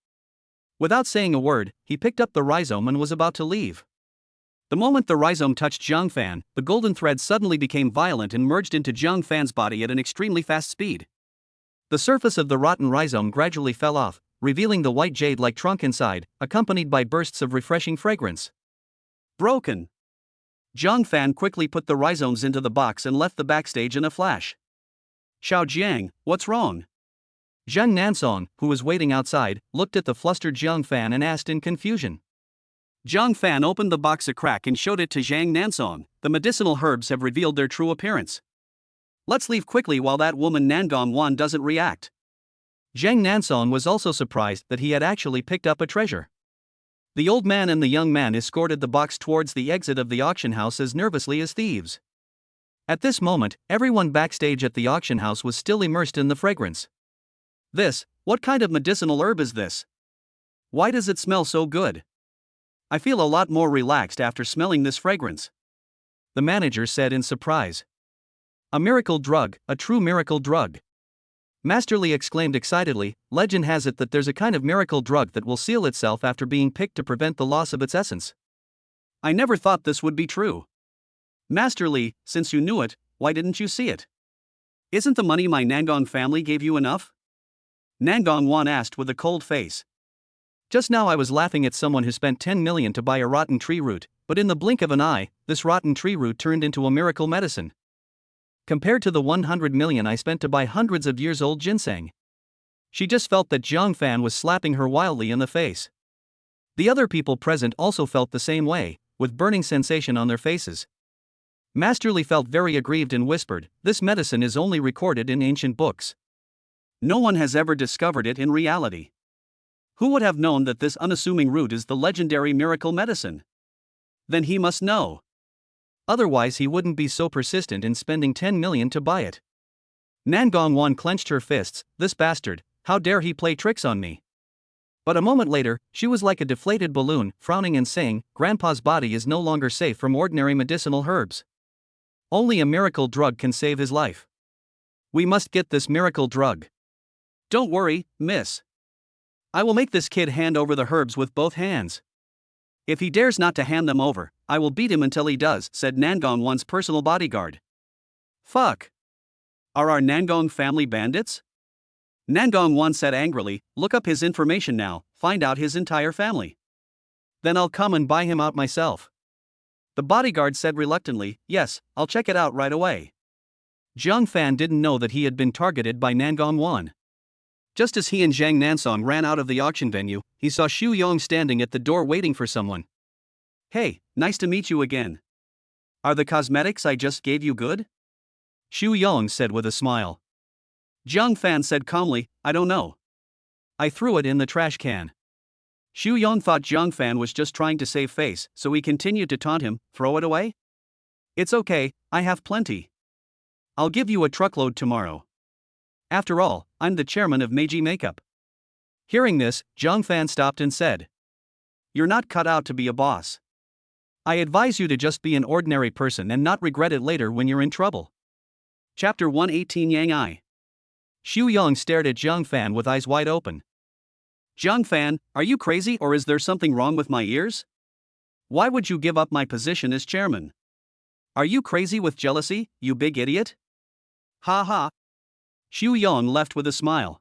Without saying a word, he picked up the rhizome and was about to leave. The moment the rhizome touched Jiang Fan, the golden thread suddenly became violent and merged into Jiang Fan's body at an extremely fast speed. The surface of the rotten rhizome gradually fell off, revealing the white jade-like trunk inside, accompanied by bursts of refreshing fragrance. Broken. Jiang Fan quickly put the rhizomes into the box and left the backstage in a flash. Xiao Jiang, what's wrong? Zheng Nansong, who was waiting outside, looked at the flustered Jiang Fan and asked in confusion. Jiang Fan opened the box a crack and showed it to Zhang Nansong. The medicinal herbs have revealed their true appearance. Let's leave quickly while that woman Nan Gongwan doesn't react. Zhang Nansong was also surprised that he had actually picked up a treasure. The old man and the young man escorted the box towards the exit of the auction house as nervously as thieves. At this moment, everyone backstage at the auction house was still immersed in the fragrance. What kind of medicinal herb is this? Why does it smell so good? I feel a lot more relaxed after smelling this fragrance. The manager said in surprise. A miracle drug, a true miracle drug. Master Li exclaimed excitedly, Legend has it that there's a kind of miracle drug that will seal itself after being picked to prevent the loss of its essence. I never thought this would be true. Master Li, since you knew it, why didn't you see it? Isn't the money my Nangong family gave you enough? Nan Gongwan asked with a cold face. Just now I was laughing at someone who spent 10 million to buy a rotten tree root, but in the blink of an eye, this rotten tree root turned into a miracle medicine. Compared to the 100 million I spent to buy hundreds of years old ginseng. She just felt that Jiang Fan was slapping her wildly in the face. The other people present also felt the same way, with burning sensation on their faces. Master Li felt very aggrieved and whispered, This medicine is only recorded in ancient books. No one has ever discovered it in reality. Who would have known that this unassuming root is the legendary miracle medicine? Then he must know. Otherwise he wouldn't be so persistent in spending 10 million to buy it. Nangong Wan clenched her fists. This bastard, how dare he play tricks on me? But a moment later, she was like a deflated balloon, frowning and saying, Grandpa's body is no longer safe from ordinary medicinal herbs. Only a miracle drug can save his life. We must get this miracle drug. Don't worry, miss. I will make this kid hand over the herbs with both hands. If he dares not to hand them over, I will beat him until he does, said Nangong Wan's personal bodyguard. Fuck. Are our Nangong family bandits? Nangong Wan said angrily, look up his information now, find out his entire family. Then I'll come and buy him out myself. The bodyguard said reluctantly, yes, I'll check it out right away. Jiang Fan didn't know that he had been targeted by Nangong Wan. Just as he and Zhang Nansong ran out of the auction venue, he saw Xu Yong standing at the door waiting for someone. Hey, nice to meet you again. Are the cosmetics I just gave you good? Xu Yong said with a smile. Jiang Fan said calmly, I don't know. I threw it in the trash can. Xu Yong thought Jiang Fan was just trying to save face, so he continued to taunt him, throw it away? It's okay, I have plenty. I'll give you a truckload tomorrow. After all, I'm the chairman of Meiji Makeup. Hearing this, Jiang Fan stopped and said, You're not cut out to be a boss. I advise you to just be an ordinary person and not regret it later when you're in trouble. Chapter 118 Yang Ai. Xu Yong stared at Jiang Fan with eyes wide open. Jiang Fan, are you crazy or is there something wrong with my ears? Why would you give up my position as chairman? Are you crazy with jealousy, you big idiot? Ha ha. Xu Yong left with a smile.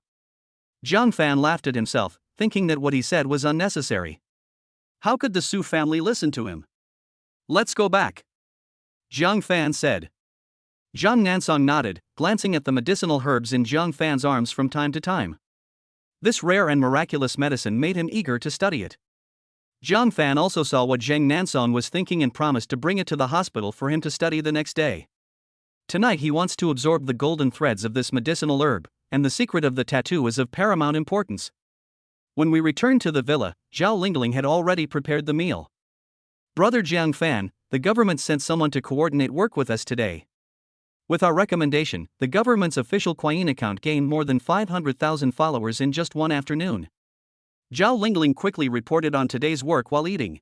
Jiang Fan laughed at himself, thinking that what he said was unnecessary. How could the Su family listen to him? Let's go back. Jiang Fan said. Zhang Nansong nodded, glancing at the medicinal herbs in Jiang Fan's arms from time to time. This rare and miraculous medicine made him eager to study it. Jiang Fan also saw what Zhang Nansong was thinking and promised to bring it to the hospital for him to study the next day. Tonight he wants to absorb the golden threads of this medicinal herb, and the secret of the tattoo is of paramount importance. When we returned to the villa, Zhao Lingling had already prepared the meal. Brother Jiang Fan, the government sent someone to coordinate work with us today. With our recommendation, the government's official Quyin account gained more than 500,000 followers in just one afternoon. Zhao Lingling quickly reported on today's work while eating.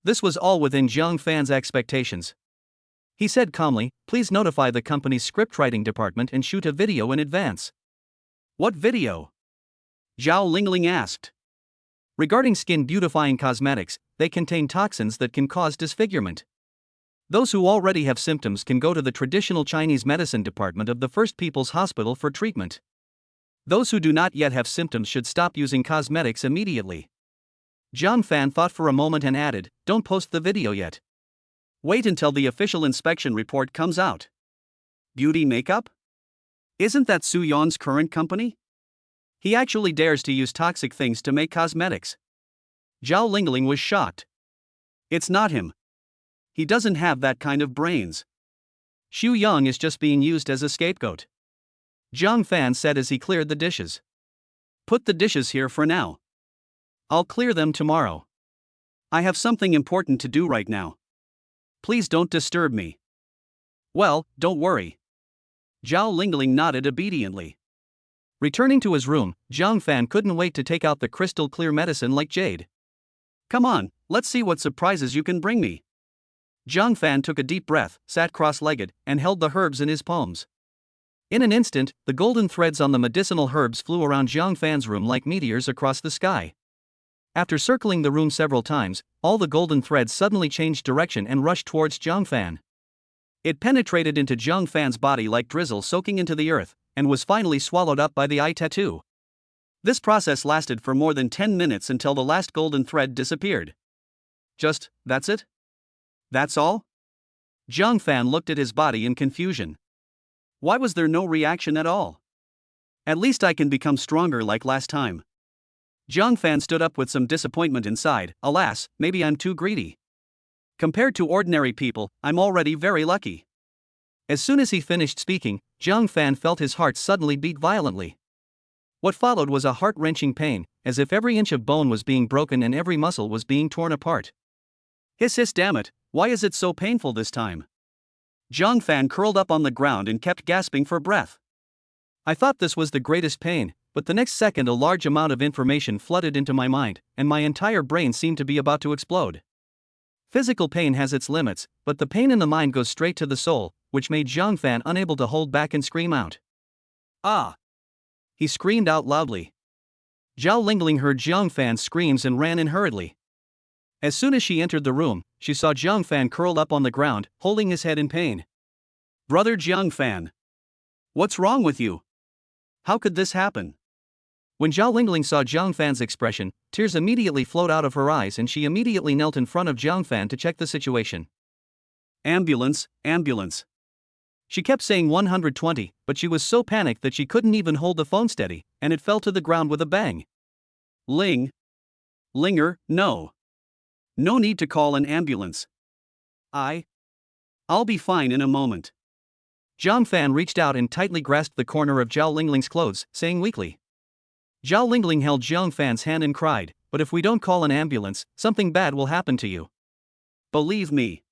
This was all within Jiang Fan's expectations. He said calmly, please notify the company's scriptwriting department and shoot a video in advance. What video? Zhao Lingling asked. Regarding skin beautifying cosmetics, they contain toxins that can cause disfigurement. Those who already have symptoms can go to the traditional Chinese medicine department of the First People's Hospital for treatment. Those who do not yet have symptoms should stop using cosmetics immediately. Jiang Fan thought for a moment and added, don't post the video yet. Wait until the official inspection report comes out. Beauty makeup? Isn't that Su Yon's current company? He actually dares to use toxic things to make cosmetics. Zhao Lingling was shocked. It's not him. He doesn't have that kind of brains. Xu Yong is just being used as a scapegoat. Jiang Fan said as he cleared the dishes. Put the dishes here for now. I'll clear them tomorrow. I have something important to do right now. Please don't disturb me. Well, don't worry. Zhao Lingling nodded obediently. Returning to his room, Jiang Fan couldn't wait to take out the crystal clear medicine like jade. Come on, let's see what surprises you can bring me. Jiang Fan took a deep breath, sat cross-legged, and held the herbs in his palms. In an instant, the golden threads on the medicinal herbs flew around Jiang Fan's room like meteors across the sky. After circling the room several times, all the golden threads suddenly changed direction and rushed towards Jiang Fan. It penetrated into Jiang Fan's body like drizzle soaking into the earth, and was finally swallowed up by the eye tattoo. This process lasted for more than 10 minutes until the last golden thread disappeared. That's it? That's all? Jiang Fan looked at his body in confusion. Why was there no reaction at all? At least I can become stronger like last time. Jiang Fan stood up with some disappointment inside. Alas, maybe I'm too greedy. Compared to ordinary people, I'm already very lucky. As soon as he finished speaking, Jiang Fan felt his heart suddenly beat violently. What followed was a heart-wrenching pain, as if every inch of bone was being broken and every muscle was being torn apart. Hiss, damn it, why is it so painful this time? Jiang Fan curled up on the ground and kept gasping for breath. I thought this was the greatest pain, but the next second a large amount of information flooded into my mind, and my entire brain seemed to be about to explode. Physical pain has its limits, but the pain in the mind goes straight to the soul, which made Zhang Fan unable to hold back and scream out. Ah! He screamed out loudly. Zhao Lingling heard Zhang Fan's screams and ran in hurriedly. As soon as she entered the room, she saw Zhang Fan curled up on the ground, holding his head in pain. Brother Zhang Fan. What's wrong with you? How could this happen? When Zhao Lingling saw Zhang Fan's expression, tears immediately flowed out of her eyes and she immediately knelt in front of Zhang Fan to check the situation. Ambulance, ambulance. She kept saying 120, but she was so panicked that she couldn't even hold the phone steady, and it fell to the ground with a bang. Linger, no. No need to call an ambulance. I'll be fine in a moment. Zhang Fan reached out and tightly grasped the corner of Zhao Lingling's clothes, saying weakly. Zhao Lingling held Zhang Fan's hand and cried, "But if we don't call an ambulance, something bad will happen to you. Believe me."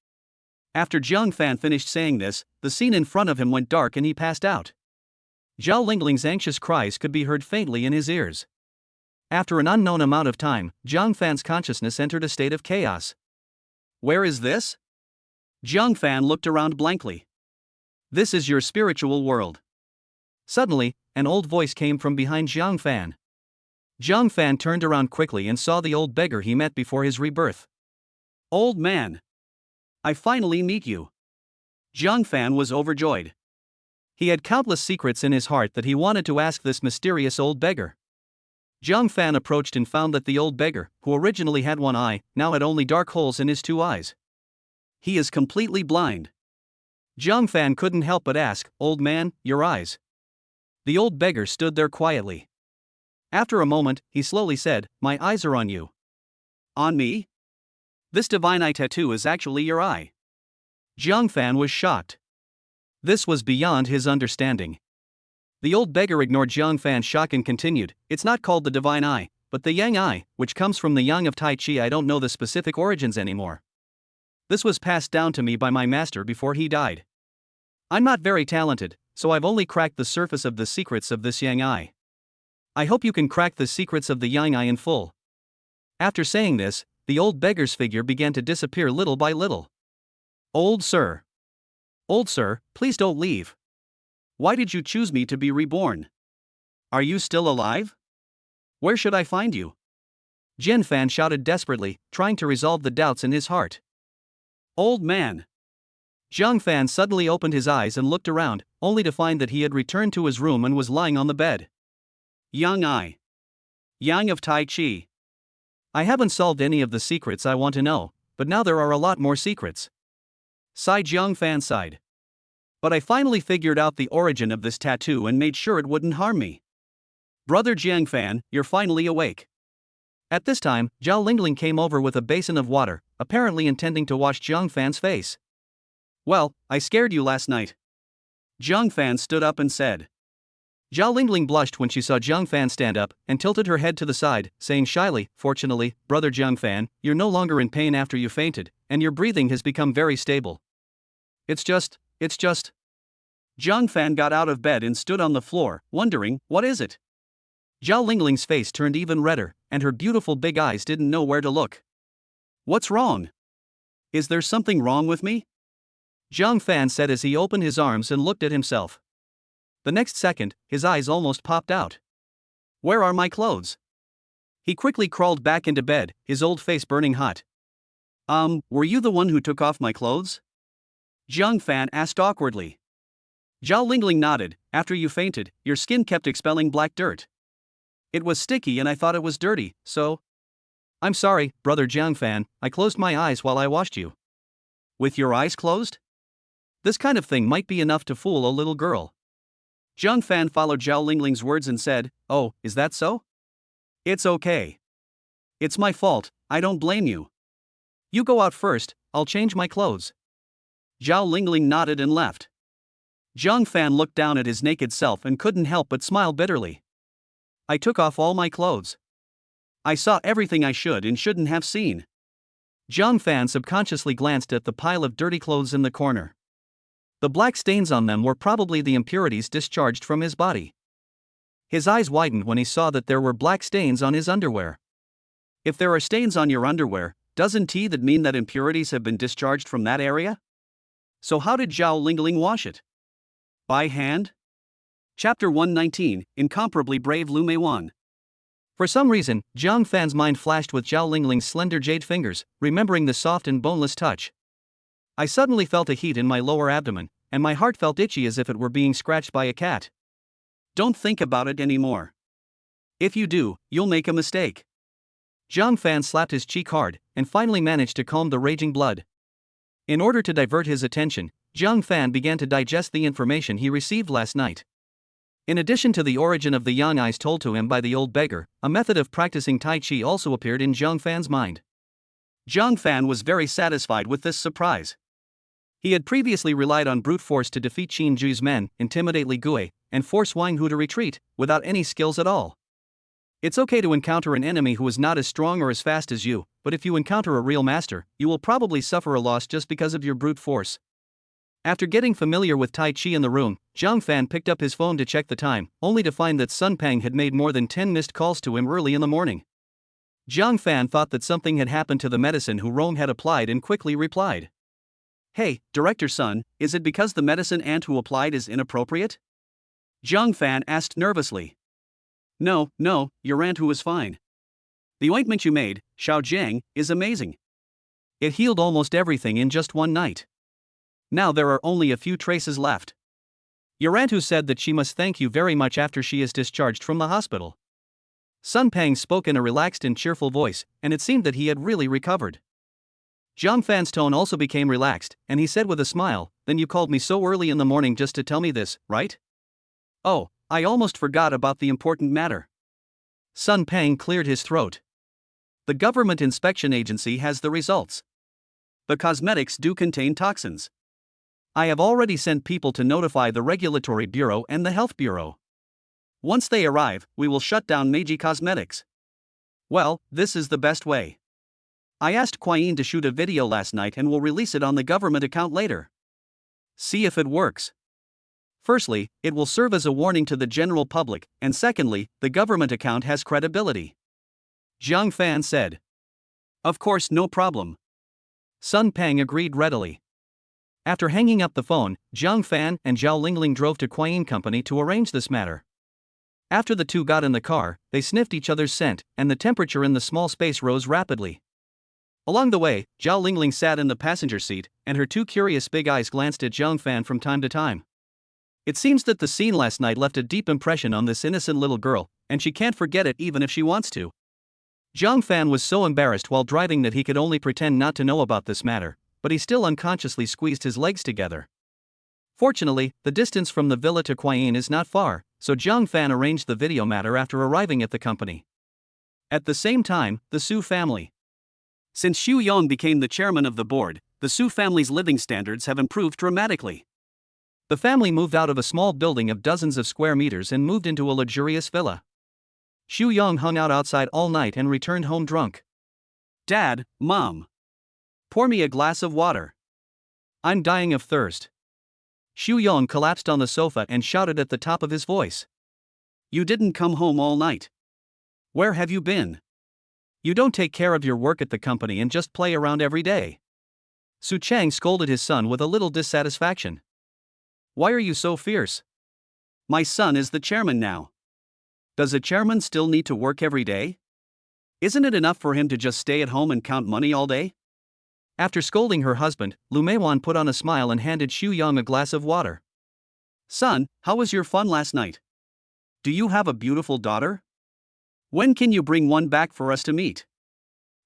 After Zhang Fan finished saying this, the scene in front of him went dark and he passed out. Zhao Lingling's anxious cries could be heard faintly in his ears. After an unknown amount of time, Zhang Fan's consciousness entered a state of chaos. Where is this? Zhang Fan looked around blankly. This is your spiritual world. Suddenly, an old voice came from behind Zhang Fan. Zhang Fan turned around quickly and saw the old beggar he met before his rebirth. Old man. I finally meet you. Zhang Fan was overjoyed. He had countless secrets in his heart that he wanted to ask this mysterious old beggar. Zhang Fan approached and found that the old beggar, who originally had one eye, now had only dark holes in his two eyes. He is completely blind. Zhang Fan couldn't help but ask, "Old man, your eyes?" The old beggar stood there quietly. After a moment, he slowly said, "My eyes are on you." On me? This divine eye tattoo is actually your eye. Zhang Fan was shocked. This was beyond his understanding. The old beggar ignored Zhang Fan's shock and continued, "It's not called the divine eye, but the yang eye, which comes from the yang of Tai Chi. I don't know the specific origins anymore. This was passed down to me by my master before he died. I'm not very talented, so I've only cracked the surface of the secrets of this yang eye. I hope you can crack the secrets of the yang eye in full." After saying this, the old beggar's figure began to disappear little by little. Old sir, please don't leave. Why did you choose me to be reborn? Are you still alive? Where should I find you?" Zhen Fan shouted desperately, trying to resolve the doubts in his heart. Old man. Zhang Fan suddenly opened his eyes and looked around, only to find that he had returned to his room and was lying on the bed. Yang eye. Yang of Tai Chi. I haven't solved any of the secrets I want to know, but now there are a lot more secrets. Zhang Fan sighed. But I finally figured out the origin of this tattoo and made sure it wouldn't harm me. Brother Zhang Fan, you're finally awake. At this time, Zhao Lingling came over with a basin of water, apparently intending to wash Zhang Fan's face. Well, I scared you last night. Zhang Fan stood up and said. Zhao Lingling blushed when she saw Zhang Fan stand up and tilted her head to the side, saying shyly, "Fortunately, Brother Zhang Fan, you're no longer in pain after you fainted, and your breathing has become very stable. It's just. Zhang Fan got out of bed and stood on the floor, wondering, what is it? Zhao Lingling's face turned even redder, and her beautiful big eyes didn't know where to look. What's wrong? Is there something wrong with me? Zhang Fan said as he opened his arms and looked at himself. The next second, his eyes almost popped out. Where are my clothes? He quickly crawled back into bed, his old face burning hot. Were you the one who took off my clothes? Zhang Fan asked awkwardly. Zhao Lingling nodded. After you fainted, your skin kept expelling black dirt. It was sticky and I thought it was dirty, so. I'm sorry, Brother Zhang Fan, I closed my eyes while I washed you. With your eyes closed? This kind of thing might be enough to fool a little girl. Zhang Fan followed Zhao Lingling's words and said, "Oh, is that so? It's okay. It's my fault, I don't blame you. You go out first, I'll change my clothes." Zhao Lingling nodded and left. Zhang Fan looked down at his naked self and couldn't help but smile bitterly. I took off all my clothes. I saw everything I should and shouldn't have seen. Zhang Fan subconsciously glanced at the pile of dirty clothes in the corner. The black stains on them were probably the impurities discharged from his body. His eyes widened when he saw that there were black stains on his underwear. If there are stains on your underwear, doesn't that mean that impurities have been discharged from that area? So how did Zhao Lingling wash it? By hand? Chapter 119, Incomparably Brave Lu Meiwan. For some reason, Jiang Fan's mind flashed with Zhao Lingling's slender jade fingers, remembering the soft and boneless touch. I suddenly felt a heat in my lower abdomen, and my heart felt itchy as if it were being scratched by a cat. Don't think about it anymore. If you do, you'll make a mistake. Jiang Fan slapped his cheek hard, and finally managed to calm the raging blood. In order to divert his attention, Jiang Fan began to digest the information he received last night. In addition to the origin of the yang eyes told to him by the old beggar, a method of practicing Tai Chi also appeared in Jiang Fan's mind. Jiang Fan was very satisfied with this surprise. He had previously relied on brute force to defeat Qin Zhu's men, intimidate Li Gui, and force Wang Hu to retreat, without any skills at all. It's okay to encounter an enemy who is not as strong or as fast as you, but if you encounter a real master, you will probably suffer a loss just because of your brute force. After getting familiar with Tai Chi in the room, Jiang Fan picked up his phone to check the time, only to find that Sun Pang had made more than 10 missed calls to him early in the morning. Jiang Fan thought that something had happened to the medicine Hu Rong had applied and quickly replied. Hey, Director Sun, is it because the medicine Aunt Hu applied is inappropriate? Jiang Fan asked nervously. No, your Aunt Hu is fine. The ointment you made, Xiao Jiang, is amazing. It healed almost everything in just one night. Now there are only a few traces left. Your Aunt Hu said that she must thank you very much after she is discharged from the hospital. Sun Pang spoke in a relaxed and cheerful voice, and it seemed that he had really recovered. Jiang Fan's tone also became relaxed, and he said with a smile, "Then you called me so early in the morning just to tell me this, right?" Oh, I almost forgot about the important matter. Sun Pang cleared his throat. The government inspection agency has the results. The cosmetics do contain toxins. I have already sent people to notify the Regulatory Bureau and the Health Bureau. Once they arrive, we will shut down Meiji Cosmetics. Well, this is the best way. I asked Kuai-yin to shoot a video last night and will release it on the government account later. See if it works. Firstly, it will serve as a warning to the general public, and secondly, the government account has credibility. Jiang Fan said. Of course, no problem. Sun Pang agreed readily. After hanging up the phone, Jiang Fan and Zhao Lingling drove to Kuai-yin Company to arrange this matter. After the two got in the car, they sniffed each other's scent, and the temperature in the small space rose rapidly. Along the way, Zhao Lingling sat in the passenger seat, and her two curious big eyes glanced at Jiang Fan from time to time. It seems that the scene last night left a deep impression on this innocent little girl, and she can't forget it even if she wants to. Jiang Fan was so embarrassed while driving that he could only pretend not to know about this matter, but he still unconsciously squeezed his legs together. Fortunately, the distance from the villa to Kuai-yin is not far, so Jiang Fan arranged the video matter after arriving at the company. At the same time, the Su family. Since Xu Yong became the chairman of the board, the Su family's living standards have improved dramatically. The family moved out of a small building of dozens of square meters and moved into a luxurious villa. Xu Yong hung out outside all night and returned home drunk. Dad, Mom. Pour me a glass of water. I'm dying of thirst. Xu Yong collapsed on the sofa and shouted at the top of his voice. You didn't come home all night. Where have you been? You don't take care of your work at the company and just play around every day. Su Chang scolded his son with a little dissatisfaction. Why are you so fierce? My son is the chairman now. Does a chairman still need to work every day? Isn't it enough for him to just stay at home and count money all day? After scolding her husband, Lu Meiwan put on a smile and handed Xu Yong a glass of water. Son, how was your fun last night? Do you have a beautiful daughter? When can you bring one back for us to meet?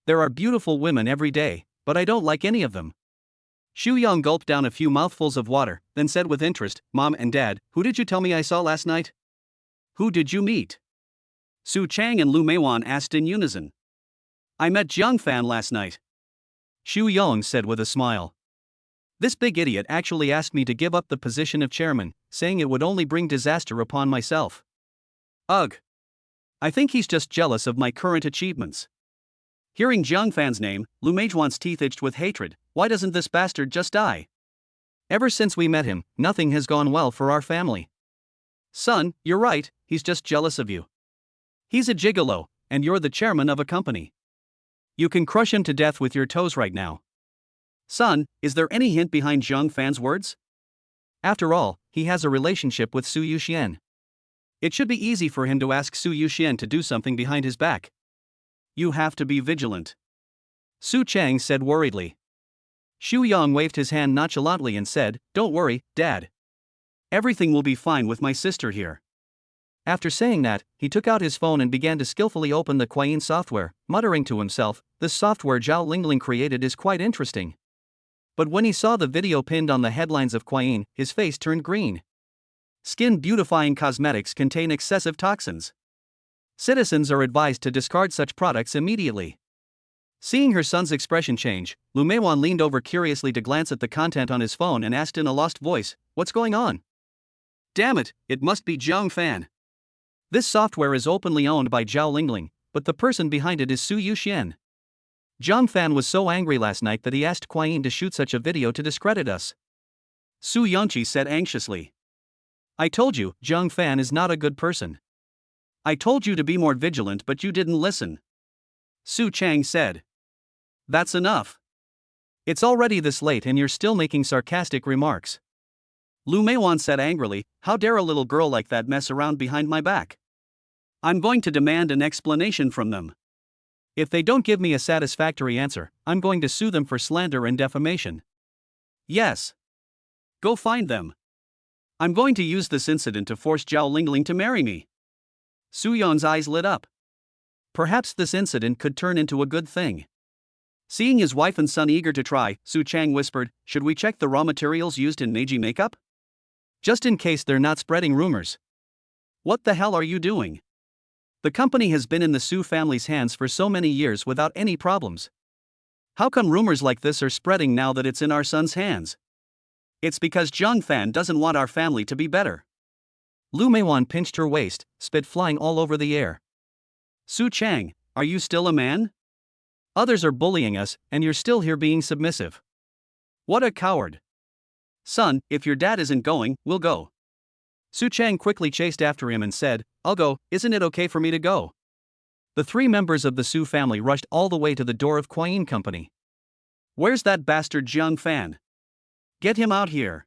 There are beautiful women every day, but I don't like any of them. Xu Yong gulped down a few mouthfuls of water, then said with interest, Mom and Dad, who did you tell me I saw last night? Who did you meet? Su Chang and Lu Meiwan asked in unison. I met Jiang Fan last night. Xu Yong said with a smile. This big idiot actually asked me to give up the position of chairman, saying it would only bring disaster upon myself. Ugh. I think he's just jealous of my current achievements. Hearing Jiang Fan's name, Lu Meijuan's teeth itched with hatred. Why doesn't this bastard just die? Ever since we met him, nothing has gone well for our family. Son, you're right, he's just jealous of you. He's a gigolo, and you're the chairman of a company. You can crush him to death with your toes right now. Son, is there any hint behind Zhang Fan's words? After all, he has a relationship with Su Yuxian. It should be easy for him to ask Su Yuxian to do something behind his back. You have to be vigilant, Su Chang said worriedly. Xu Yang waved his hand nonchalantly and said, "Don't worry, Dad. Everything will be fine with my sister here." After saying that, he took out his phone and began to skillfully open the Kuayin software, muttering to himself, "This software Zhao Lingling created is quite interesting." But when he saw the video pinned on the headlines of Kuayin, his face turned green. Skin beautifying cosmetics contain excessive toxins. Citizens are advised to discard such products immediately. Seeing her son's expression change, Lu Meiwan leaned over curiously to glance at the content on his phone and asked in a lost voice, "What's going on?" "Damn it, it must be Zhang Fan. This software is openly owned by Zhao Lingling, but the person behind it is Su Yuxian. Zhang Fan was so angry last night that he asked Kuayin to shoot such a video to discredit us," Su Yangqi said anxiously. "I told you, Zhang Fan is not a good person. I told you to be more vigilant but you didn't listen," Su Chang said. "That's enough. It's already this late and you're still making sarcastic remarks," Lu Meiwan said angrily. "How dare a little girl like that mess around behind my back? I'm going to demand an explanation from them. If they don't give me a satisfactory answer, I'm going to sue them for slander and defamation. Yes. Go find them. I'm going to use this incident to force Zhao Lingling to marry me." Su Yang's eyes lit up. Perhaps this incident could turn into a good thing. Seeing his wife and son eager to try, Su Chang whispered, "Should we check the raw materials used in Meiji makeup? Just in case they're not spreading rumors." "What the hell are you doing? The company has been in the Su family's hands for so many years without any problems. How come rumors like this are spreading now that it's in our son's hands?" "It's because Zhang Fan doesn't want our family to be better." Lu Meiwan pinched her waist, spit flying all over the air. "Su Chang, are you still a man? Others are bullying us, and you're still here being submissive. What a coward. Son, if your dad isn't going, we'll go." Su Chang quickly chased after him and said, "I'll go, isn't it okay for me to go?" The three members of the Su family rushed all the way to the door of Kuayin Company. "Where's that bastard Zhang Fan? Get him out here.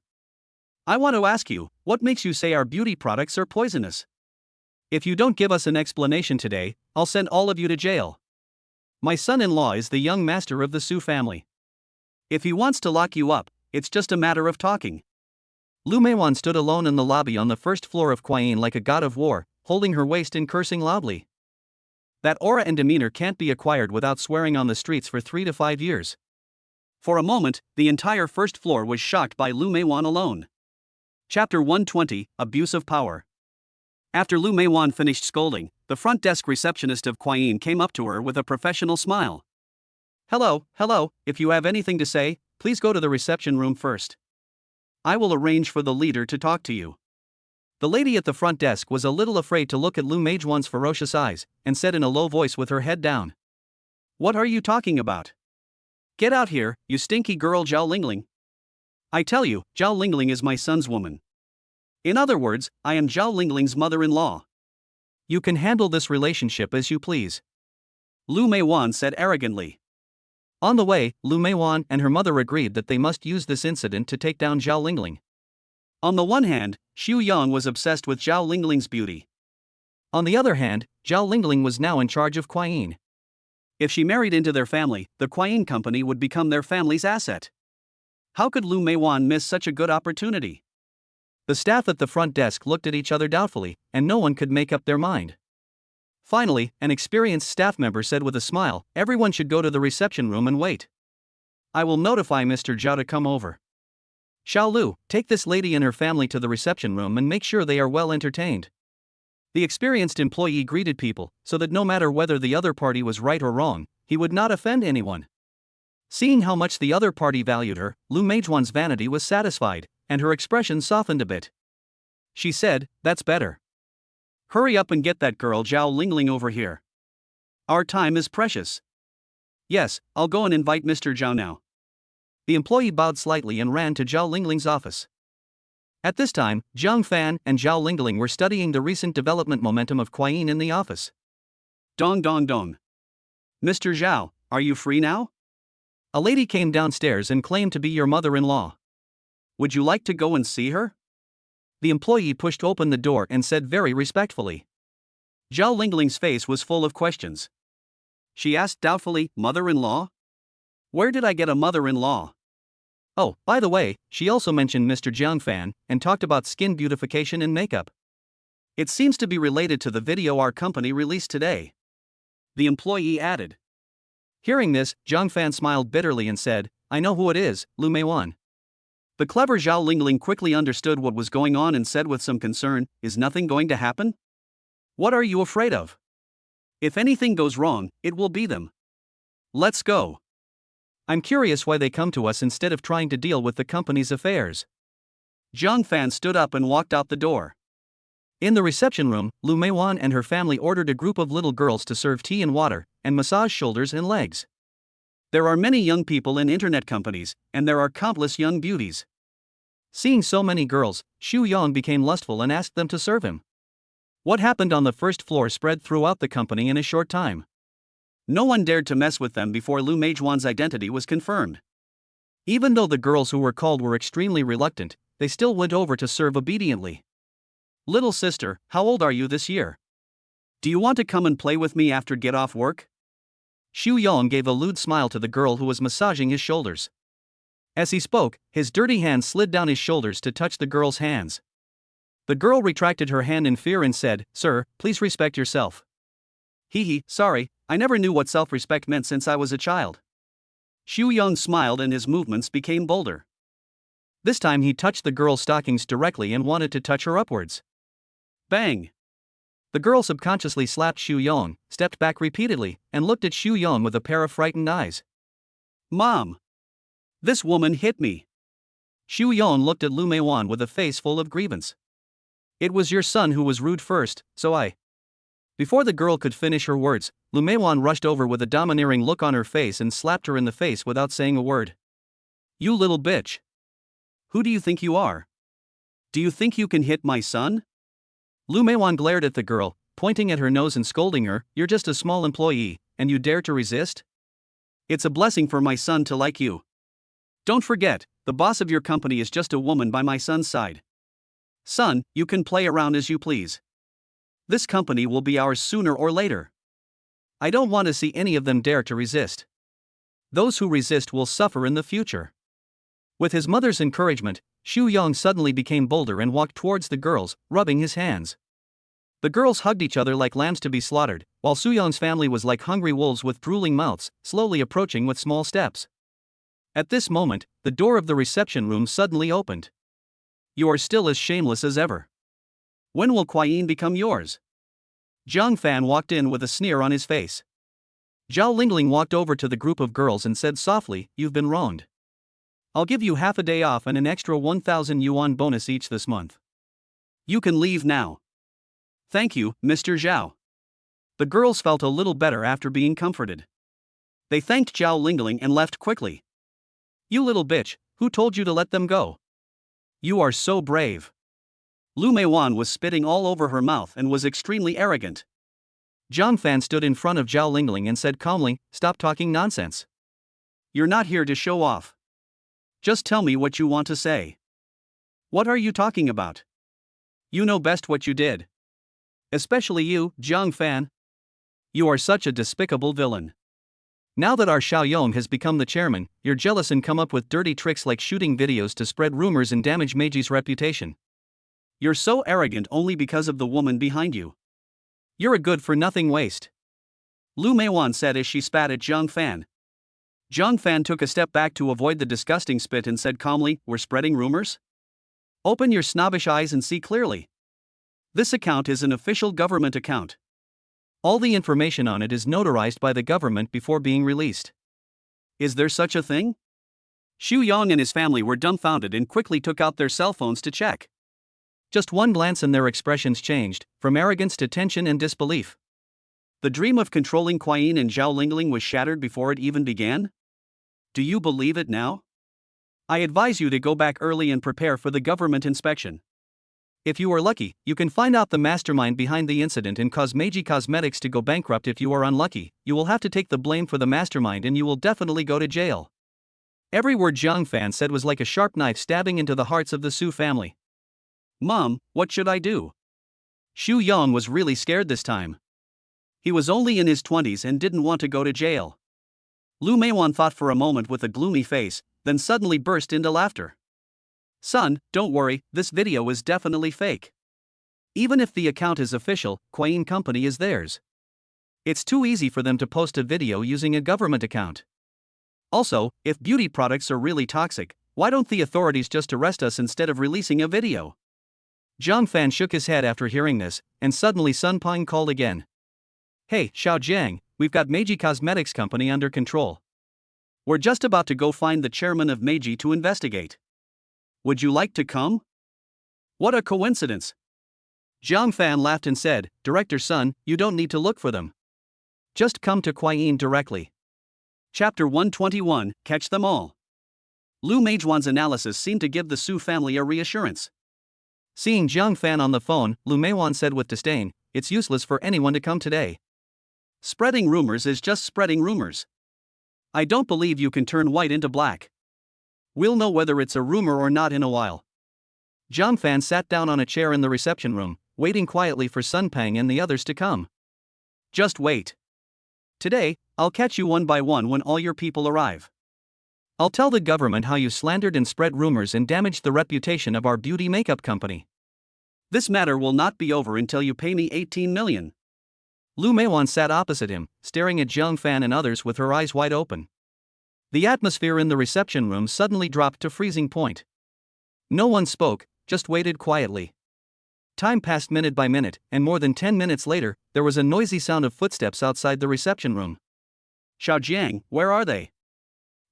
I want to ask you, what makes you say our beauty products are poisonous? If you don't give us an explanation today, I'll send all of you to jail. My son-in-law is the young master of the Su family. If he wants to lock you up, it's just a matter of talking." Lu Meiwan stood alone in the lobby on the first floor of Kuayin like a god of war, holding her waist and cursing loudly. That aura and demeanor can't be acquired without swearing on the streets for 3 to 5 years. For a moment, the entire first floor was shocked by Lu Meiwan alone. Chapter 120, Abuse of Power. After Lu Meiwan finished scolding, the front desk receptionist of Kuayin came up to her with a professional smile. Hello, if you have anything to say, please go to the reception room first. I will arrange for the leader to talk to you." The lady at the front desk was a little afraid to look at Lu Meiwan's ferocious eyes, and said in a low voice with her head down, "What are you talking about? Get out here, you stinky girl Zhao Lingling. I tell you, Zhao Lingling is my son's woman. In other words, I am Zhao Lingling's mother-in-law. You can handle this relationship as you please," Lu Meiwan said arrogantly. On the way, Lu Meiwan and her mother agreed that they must use this incident to take down Zhao Lingling. On the one hand, Xu Yang was obsessed with Zhao Lingling's beauty. On the other hand, Zhao Lingling was now in charge of Kuayin. If she married into their family, the Kuayin company would become their family's asset. How could Lu Meiwan miss such a good opportunity? The staff at the front desk looked at each other doubtfully, and no one could make up their mind. Finally, an experienced staff member said with a smile, "Everyone should go to the reception room and wait. I will notify Mr. Zhao to come over. Xiao Lu, take this lady and her family to the reception room and make sure they are well entertained." The experienced employee greeted people, so that no matter whether the other party was right or wrong, he would not offend anyone. Seeing how much the other party valued her, Lu Meiwan's vanity was satisfied, and her expression softened a bit. She said, "That's better. Hurry up and get that girl Zhao Lingling over here. Our time is precious." "Yes, I'll go and invite Mr. Zhao now." The employee bowed slightly and ran to Zhao Lingling's office. At this time, Zhang Fan and Zhao Lingling were studying the recent development momentum of Kuai-yin in the office. Dong dong dong. Mr. Zhao, are you free now? A lady came downstairs and claimed to be your mother-in-law. Would you like to go and see her? The employee pushed open the door and said very respectfully. Zhao Lingling's face was full of questions. She asked doubtfully, "Mother-in-law? Where did I get a mother-in-law?" Oh, by the way, she also mentioned Mr. Jiang Fan and talked about skin beautification and makeup. It seems to be related to the video our company released today, the employee added. Hearing this, Jiang Fan smiled bitterly and said, I know who it is, Lu Meiwan. The clever Zhao Lingling quickly understood what was going on and said with some concern, "Is nothing going to happen? What are you afraid of? If anything goes wrong, it will be them. Let's go." I'm curious why they come to us instead of trying to deal with the company's affairs. Zhang Fan stood up and walked out the door. In the reception room, Lu Meiwan and her family ordered a group of little girls to serve tea and water, and massage shoulders and legs. There are many young people in internet companies, and there are countless young beauties. Seeing so many girls, Xu Yong became lustful and asked them to serve him. What happened on the first floor spread throughout the company in a short time. No one dared to mess with them before Lu Meijuan's identity was confirmed. Even though the girls who were called were extremely reluctant, they still went over to serve obediently. "Little sister, how old are you this year? Do you want to come and play with me after get off work?" Xu Yong gave a lewd smile to the girl who was massaging his shoulders. As he spoke, his dirty hand slid down his shoulders to touch the girl's hands. The girl retracted her hand in fear and said, "Sir, please respect yourself." "Hee, sorry, I never knew what self-respect meant since I was a child." Xu Yong smiled and his movements became bolder. This time he touched the girl's stockings directly and wanted to touch her upwards. Bang! The girl subconsciously slapped Xu Yong, stepped back repeatedly, and looked at Xu Yong with a pair of frightened eyes. "Mom! This woman hit me." Xu Yong looked at Lu Meiwan with a face full of grievance. "It was your son who was rude first, so I..." Before the girl could finish her words, Lu Meiwan rushed over with a domineering look on her face and slapped her in the face without saying a word. "You little bitch! Who do you think you are? Do you think you can hit my son?" Lu Meiwan glared at the girl, pointing at her nose and scolding her, "You're just a small employee, and you dare to resist? It's a blessing for my son to like you. Don't forget, the boss of your company is just a woman by my son's side. Son, you can play around as you please. This company will be ours sooner or later. I don't want to see any of them dare to resist. Those who resist will suffer in the future." With his mother's encouragement, Xu Yong suddenly became bolder and walked towards the girls, rubbing his hands. The girls hugged each other like lambs to be slaughtered, while Xu Yong's family was like hungry wolves with drooling mouths, slowly approaching with small steps. At this moment, the door of the reception room suddenly opened. "You are still as shameless as ever. When will Kuai-yin become yours?" Zhang Fan walked in with a sneer on his face. Zhao Lingling walked over to the group of girls and said softly, "You've been wronged. I'll give you half a day off and an extra 1,000 yuan bonus each this month. You can leave now." "Thank you, Mr. Zhao." The girls felt a little better after being comforted. They thanked Zhao Lingling and left quickly. "You little bitch, who told you to let them go? You are so brave." Lu Meiwan was spitting all over her mouth and was extremely arrogant. Zhang Fan stood in front of Zhao Lingling and said calmly, "Stop talking nonsense. You're not here to show off. Just tell me what you want to say. What are you talking about? You know best what you did. Especially you, Zhang Fan. You are such a despicable villain. Now that our Xiaoyong has become the chairman, you're jealous and come up with dirty tricks like shooting videos to spread rumors and damage Meiji's reputation. You're so arrogant only because of the woman behind you. You're a good-for-nothing waste," Lu Meiwan said as she spat at Zhang Fan. Zhang Fan took a step back to avoid the disgusting spit and said calmly, "We're spreading rumors? Open your snobbish eyes and see clearly. This account is an official government account. All the information on it is notarized by the government before being released." "Is there such a thing?" Xu Yong and his family were dumbfounded and quickly took out their cell phones to check. Just one glance and their expressions changed, from arrogance to tension and disbelief. The dream of controlling Kuai-yin and Zhao Lingling was shattered before it even began? Do you believe it now? I advise you to go back early and prepare for the government inspection. If you are lucky, you can find out the mastermind behind the incident and cause Meiji Cosmetics to go bankrupt. If you are unlucky, you will have to take the blame for the mastermind and you will definitely go to jail. Every word Zhang Fan said was like a sharp knife stabbing into the hearts of the Su family. Mom, what should I do? Xu Yong was really scared this time. He was only in his 20s and didn't want to go to jail. Lu Meiwan thought for a moment with a gloomy face, then suddenly burst into laughter. Son, don't worry, this video is definitely fake. Even if the account is official, Kuayin Company is theirs. It's too easy for them to post a video using a government account. Also, if beauty products are really toxic, why don't the authorities just arrest us instead of releasing a video? Zhang Fan shook his head after hearing this, and suddenly Sun Ping called again. Hey, Xiao Jiang, we've got Meiji Cosmetics Company under control. We're just about to go find the chairman of Meiji to investigate. Would you like to come? What a coincidence. Zhang Fan laughed and said, Director Sun, you don't need to look for them. Just come to Kuayin directly. Chapter 121, Catch Them All. Lu Meijuan's analysis seemed to give the Su family a reassurance. Seeing Zhang Fan on the phone, Lu Meijuan said with disdain, it's useless for anyone to come today. Spreading rumors is just spreading rumors. I don't believe you can turn white into black. We'll know whether it's a rumor or not in a while. Zhang Fan sat down on a chair in the reception room, waiting quietly for Sun Ping and the others to come. Just wait. Today, I'll catch you one by one when all your people arrive. I'll tell the government how you slandered and spread rumors and damaged the reputation of our beauty makeup company. This matter will not be over until you pay me 18 million. Lu Meiwan sat opposite him, staring at Zhang Fan and others with her eyes wide open. The atmosphere in the reception room suddenly dropped to freezing point. No one spoke, just waited quietly. Time passed minute by minute, and more than 10 minutes later, there was a noisy sound of footsteps outside the reception room. Xiao Jiang, where are they?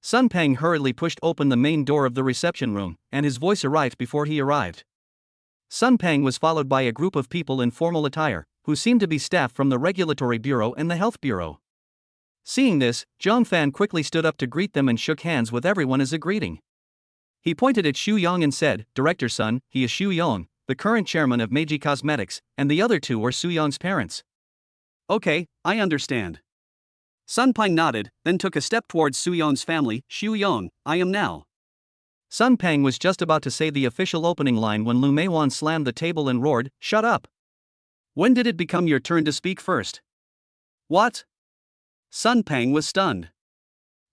Sun Ping hurriedly pushed open the main door of the reception room, and his voice arrived before he arrived. Sun Ping was followed by a group of people in formal attire, who seemed to be staff from the Regulatory Bureau and the Health Bureau. Seeing this, Zhang Fan quickly stood up to greet them and shook hands with everyone as a greeting. He pointed at Xu Yong and said, Director Sun, he is Xu Yong, the current chairman of Meiji Cosmetics, and the other two are Su Yong's parents. Okay, I understand. Sun Ping nodded, then took a step towards Su Yong's family. Xu Yong, I am now. Sun Ping was just about to say the official opening line when Lu Meiwan slammed the table and roared, Shut up! When did it become your turn to speak first? What? Sun Ping was stunned.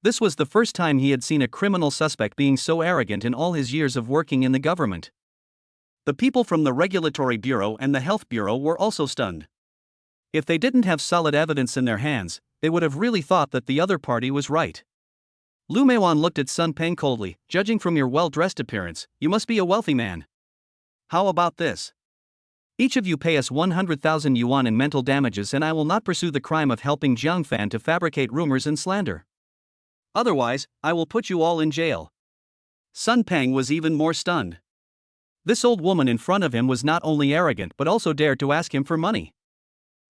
This was the first time he had seen a criminal suspect being so arrogant in all his years of working in the government. The people from the Regulatory Bureau and the Health Bureau were also stunned. If they didn't have solid evidence in their hands, they would have really thought that the other party was right. Lu Meiwan looked at Sun Ping coldly. Judging from your well-dressed appearance, you must be a wealthy man. How about this? Each of you pay us 100,000 yuan in mental damages and I will not pursue the crime of helping Zhang Fan to fabricate rumors and slander. Otherwise, I will put you all in jail. Sun Ping was even more stunned. This old woman in front of him was not only arrogant but also dared to ask him for money.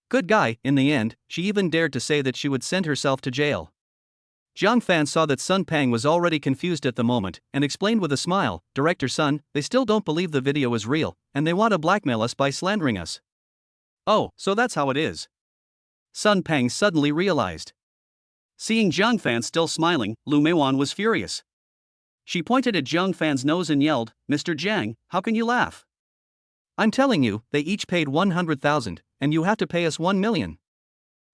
Good guy, in the end, she even dared to say that she would send herself to jail. Zhang Fan saw that Sun Ping was already confused at the moment, and explained with a smile, Director Sun, they still don't believe the video is real, and they want to blackmail us by slandering us. Oh, so that's how it is. Sun Ping suddenly realized. Seeing Zhang Fan still smiling, Lu Meiwan was furious. She pointed at Zhang Fan's nose and yelled, Mr. Jiang, how can you laugh? I'm telling you, they each paid 100,000, and you have to pay us 1 million.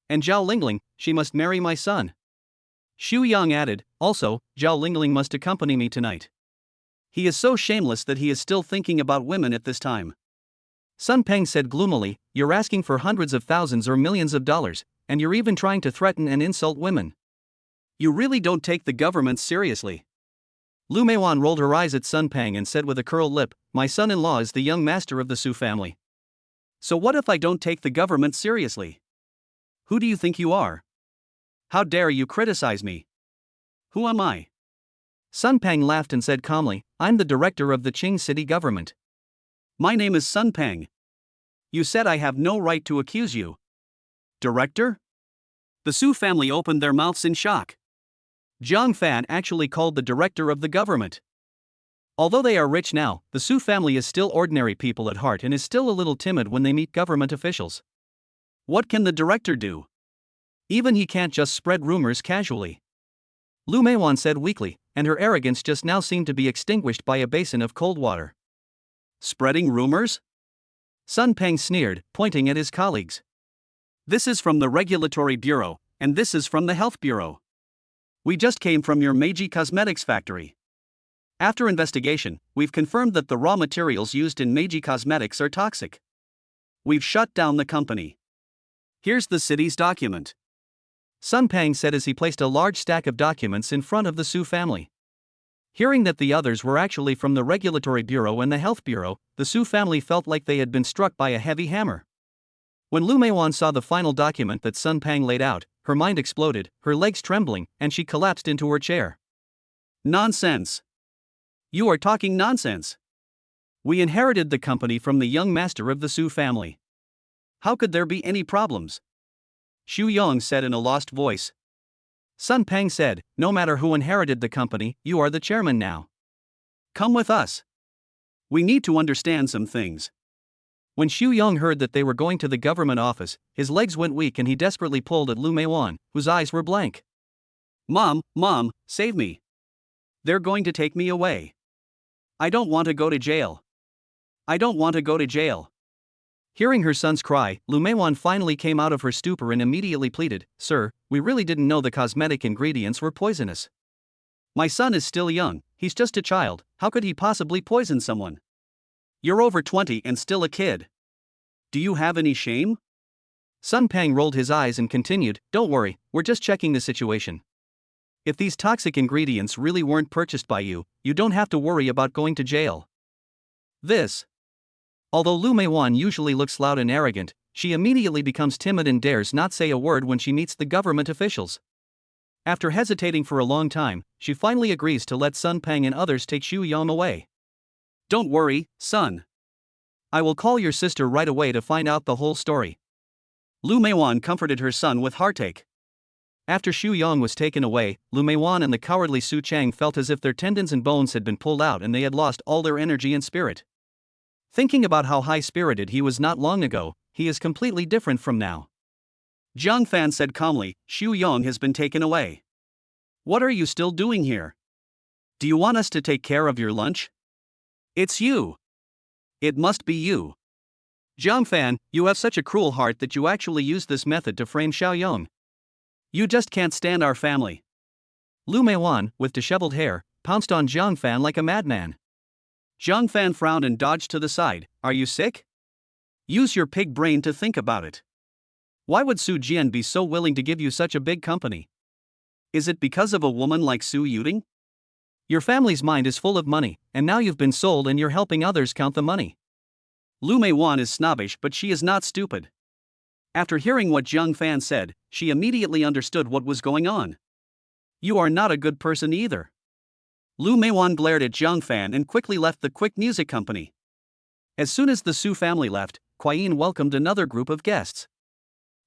And Zhao Lingling, she must marry my son. Xu Yang added, also, Zhao Lingling must accompany me tonight. He is so shameless that he is still thinking about women at this time. Sun Ping said gloomily, you're asking for hundreds of thousands or millions of dollars, and you're even trying to threaten and insult women. You really don't take the government seriously. Lu Meiwan rolled her eyes at Sun Ping and said with a curled lip, my son-in-law is the young master of the Su family. So what if I don't take the government seriously? Who do you think you are? How dare you criticize me? Who am I? Sun Ping laughed and said calmly, I'm the director of the Qing city government. My name is Sun Ping. You said I have no right to accuse you. Director? The Su family opened their mouths in shock. Zhang Fan actually called the director of the government. Although they are rich now, the Su family is still ordinary people at heart and is still a little timid when they meet government officials. What can the director do? Even he can't just spread rumors casually. Lu Meiwan said weakly, and her arrogance just now seemed to be extinguished by a basin of cold water. Spreading rumors? Sun Peng sneered, pointing at his colleagues. This is from the Regulatory Bureau, and this is from the Health Bureau. We just came from your Meiji Cosmetics factory. After investigation, we've confirmed that the raw materials used in Meiji Cosmetics are toxic. We've shut down the company. Here's the city's document. Sun Peng said as he placed a large stack of documents in front of the Su family. Hearing that the others were actually from the Regulatory Bureau and the Health Bureau, the Su family felt like they had been struck by a heavy hammer. When Lu Meiwan saw the final document that Sun Peng laid out, her mind exploded, her legs trembling, and she collapsed into her chair. Nonsense! You are talking nonsense! We inherited the company from the young master of the Su family. How could there be any problems? Xu Yong said in a lost voice. Sun Peng said, no matter who inherited the company, you are the chairman now. Come with us. We need to understand some things. When Xu Yong heard that they were going to the government office, his legs went weak and he desperately pulled at Lu Meiwan, whose eyes were blank. Mom, save me. They're going to take me away. I don't want to go to jail. I don't want to go to jail. Hearing her son's cry, Lu Meiwan finally came out of her stupor and immediately pleaded, Sir, we really didn't know the cosmetic ingredients were poisonous. My son is still young, he's just a child, how could he possibly poison someone? You're over 20 and still a kid. Do you have any shame? Sun Peng rolled his eyes and continued, don't worry, we're just checking the situation. If these toxic ingredients really weren't purchased by you, you don't have to worry about going to jail. Although Lu Meiwan usually looks loud and arrogant, she immediately becomes timid and dares not say a word when she meets the government officials. After hesitating for a long time, she finally agrees to let Sun Peng and others take Xu Yong away. Don't worry, son. I will call your sister right away to find out the whole story. Lu Meiwan comforted her son with heartache. After Xu Yong was taken away, Lu Meiwan and the cowardly Su Chang felt as if their tendons and bones had been pulled out and they had lost all their energy and spirit. Thinking about how high-spirited he was not long ago, he is completely different from now. Zhang Fan said calmly, Xu Yong has been taken away. What are you still doing here? Do you want us to take care of your lunch? It's you. It must be you. Zhang Fan, you have such a cruel heart that you actually used this method to frame Xiao Yong. You just can't stand our family. Lu Meiwan, with disheveled hair, pounced on Zhang Fan like a madman. Zhang Fan frowned and dodged to the side. Are you sick? Use your pig brain to think about it. Why would Su Jian be so willing to give you such a big company? Is it because of a woman like Su Yuding? Your family's mind is full of money, and now you've been sold and you're helping others count the money. Lu Meiwan is snobbish, but she is not stupid. After hearing what Zhang Fan said, she immediately understood what was going on. You are not a good person either. Lu Meiwan glared at Zhang Fan and quickly left the Quick Music Company. As soon as the Su family left, Kuai Yin welcomed another group of guests.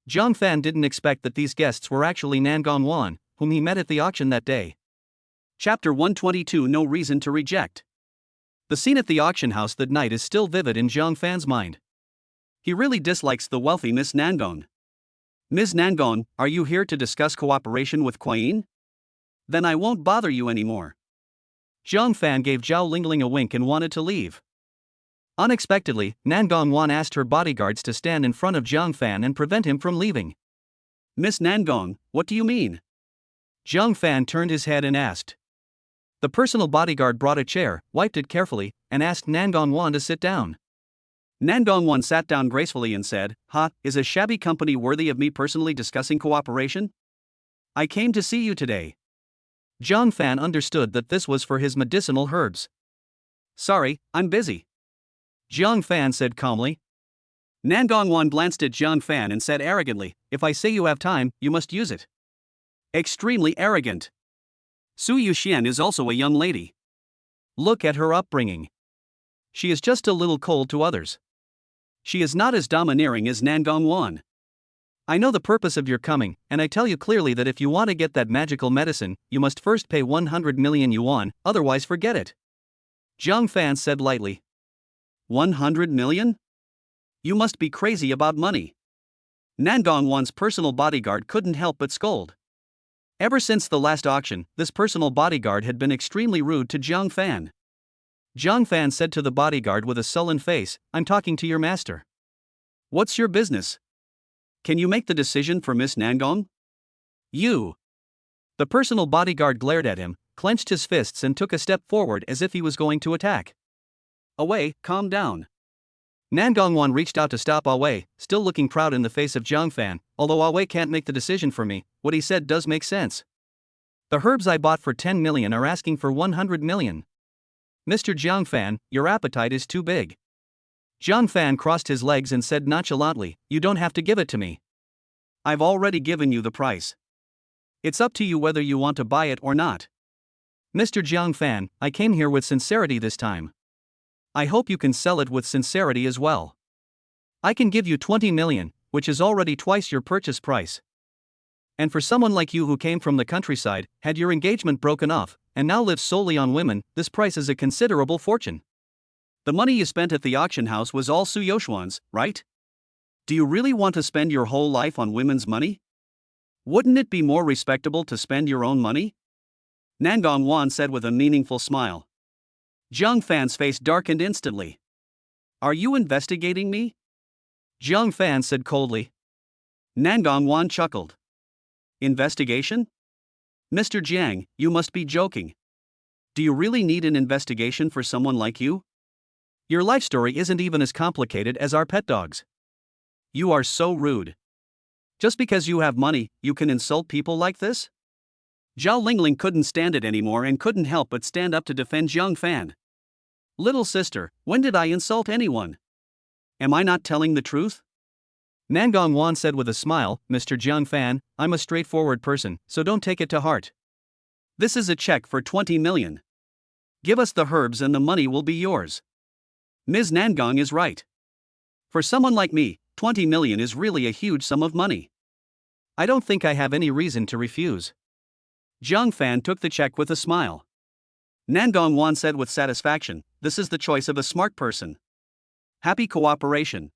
Zhang Fan didn't expect that these guests were actually Nangong Wan, whom he met at the auction that day. Chapter 122 No Reason to Reject. The scene at the auction house that night is still vivid in Zhang Fan's mind. He really dislikes the wealthy Miss Nangong. Ms. Nangong, are you here to discuss cooperation with Kuai Yin? Then I won't bother you anymore. Zhang Fan gave Zhao Lingling a wink and wanted to leave. Unexpectedly, Nangong Wan asked her bodyguards to stand in front of Zhang Fan and prevent him from leaving. Miss Nangong, what do you mean? Zhang Fan turned his head and asked. The personal bodyguard brought a chair, wiped it carefully, and asked Nangong Wan to sit down. Nangong Wan sat down gracefully and said, is a shabby company worthy of me personally discussing cooperation? I came to see you today. Zhang Fan understood that this was for his medicinal herbs. Sorry, I'm busy. Zhang Fan said calmly. Nangong Wan glanced at Zhang Fan and said arrogantly, if I say you have time, you must use it. Extremely arrogant. Su Yuxian is also a young lady. Look at her upbringing. She is just a little cold to others. She is not as domineering as Nangong Wan. I know the purpose of your coming, and I tell you clearly that if you want to get that magical medicine, you must first pay 100 million yuan, otherwise forget it. Jiang Fan said lightly. 100 million? You must be crazy about money. Nan Gongwan's personal bodyguard couldn't help but scold. Ever since the last auction, this personal bodyguard had been extremely rude to Jiang Fan. Jiang Fan said to the bodyguard with a sullen face, I'm talking to your master. What's your business? Can you make the decision for Miss Nangong? You. The personal bodyguard glared at him, clenched his fists and took a step forward as if he was going to attack. Away, calm down. Nan Gongwan reached out to stop Awei, still looking proud in the face of Jiang Fan. Although Awei can't make the decision for me, what he said does make sense. The herbs I bought for 10 million are asking for 100 million. Mr. Jiang Fan, your appetite is too big. Jiang Fan crossed his legs and said nonchalantly, you don't have to give it to me. I've already given you the price. It's up to you whether you want to buy it or not. Mr. Jiang Fan, I came here with sincerity this time. I hope you can sell it with sincerity as well. I can give you 20 million, which is already twice your purchase price. And for someone like you who came from the countryside, had your engagement broken off, and now lives solely on women, this price is a considerable fortune. The money you spent at the auction house was all Su Yoshuan's, right? Do you really want to spend your whole life on women's money? Wouldn't it be more respectable to spend your own money? Nan Gongwan said with a meaningful smile. Jiang Fan's face darkened instantly. Are you investigating me? Jiang Fan said coldly. Nan Gongwan chuckled. Investigation? Mr. Jiang, you must be joking. Do you really need an investigation for someone like you? Your life story isn't even as complicated as our pet dogs. You are so rude. Just because you have money, you can insult people like this? Zhao Lingling couldn't stand it anymore and couldn't help but stand up to defend Jiang Fan. Little sister, when did I insult anyone? Am I not telling the truth? Nan Gongwan said with a smile, Mr. Jiang Fan, I'm a straightforward person, so don't take it to heart. This is a check for 20 million. Give us the herbs and the money will be yours. Ms. Nangong is right. For someone like me, 20 million is really a huge sum of money. I don't think I have any reason to refuse. Jiang Fan took the check with a smile. Nan Gongwan said with satisfaction, this is the choice of a smart person. Happy cooperation.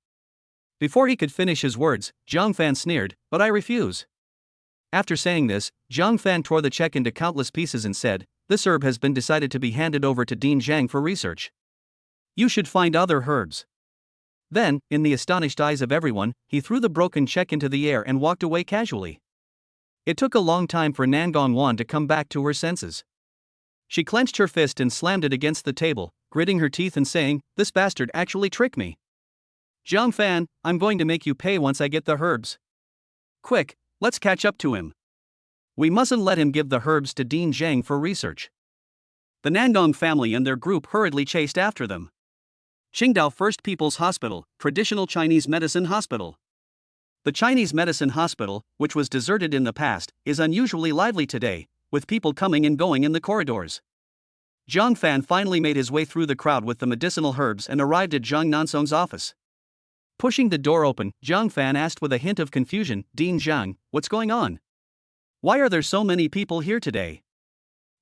Before he could finish his words, Jiang Fan sneered, but I refuse. After saying this, Jiang Fan tore the check into countless pieces and said, this herb has been decided to be handed over to Dean Zhang for research. You should find other herbs. Then, in the astonished eyes of everyone, he threw the broken check into the air and walked away casually. It took a long time for Nan Gongwan to come back to her senses. She clenched her fist and slammed it against the table, gritting her teeth and saying, this bastard actually tricked me. Jiang Fan, I'm going to make you pay once I get the herbs. Quick, let's catch up to him. We mustn't let him give the herbs to Dean Zhang for research. The Nangong family and their group hurriedly chased after them. Qingdao First People's Hospital, traditional Chinese medicine hospital. The Chinese medicine hospital, which was deserted in the past, is unusually lively today, with people coming and going in the corridors. Jiang Fan finally made his way through the crowd with the medicinal herbs and arrived at Zhang Nansong's office. Pushing the door open, Jiang Fan asked with a hint of confusion, Dean Zhang, what's going on? Why are there so many people here today?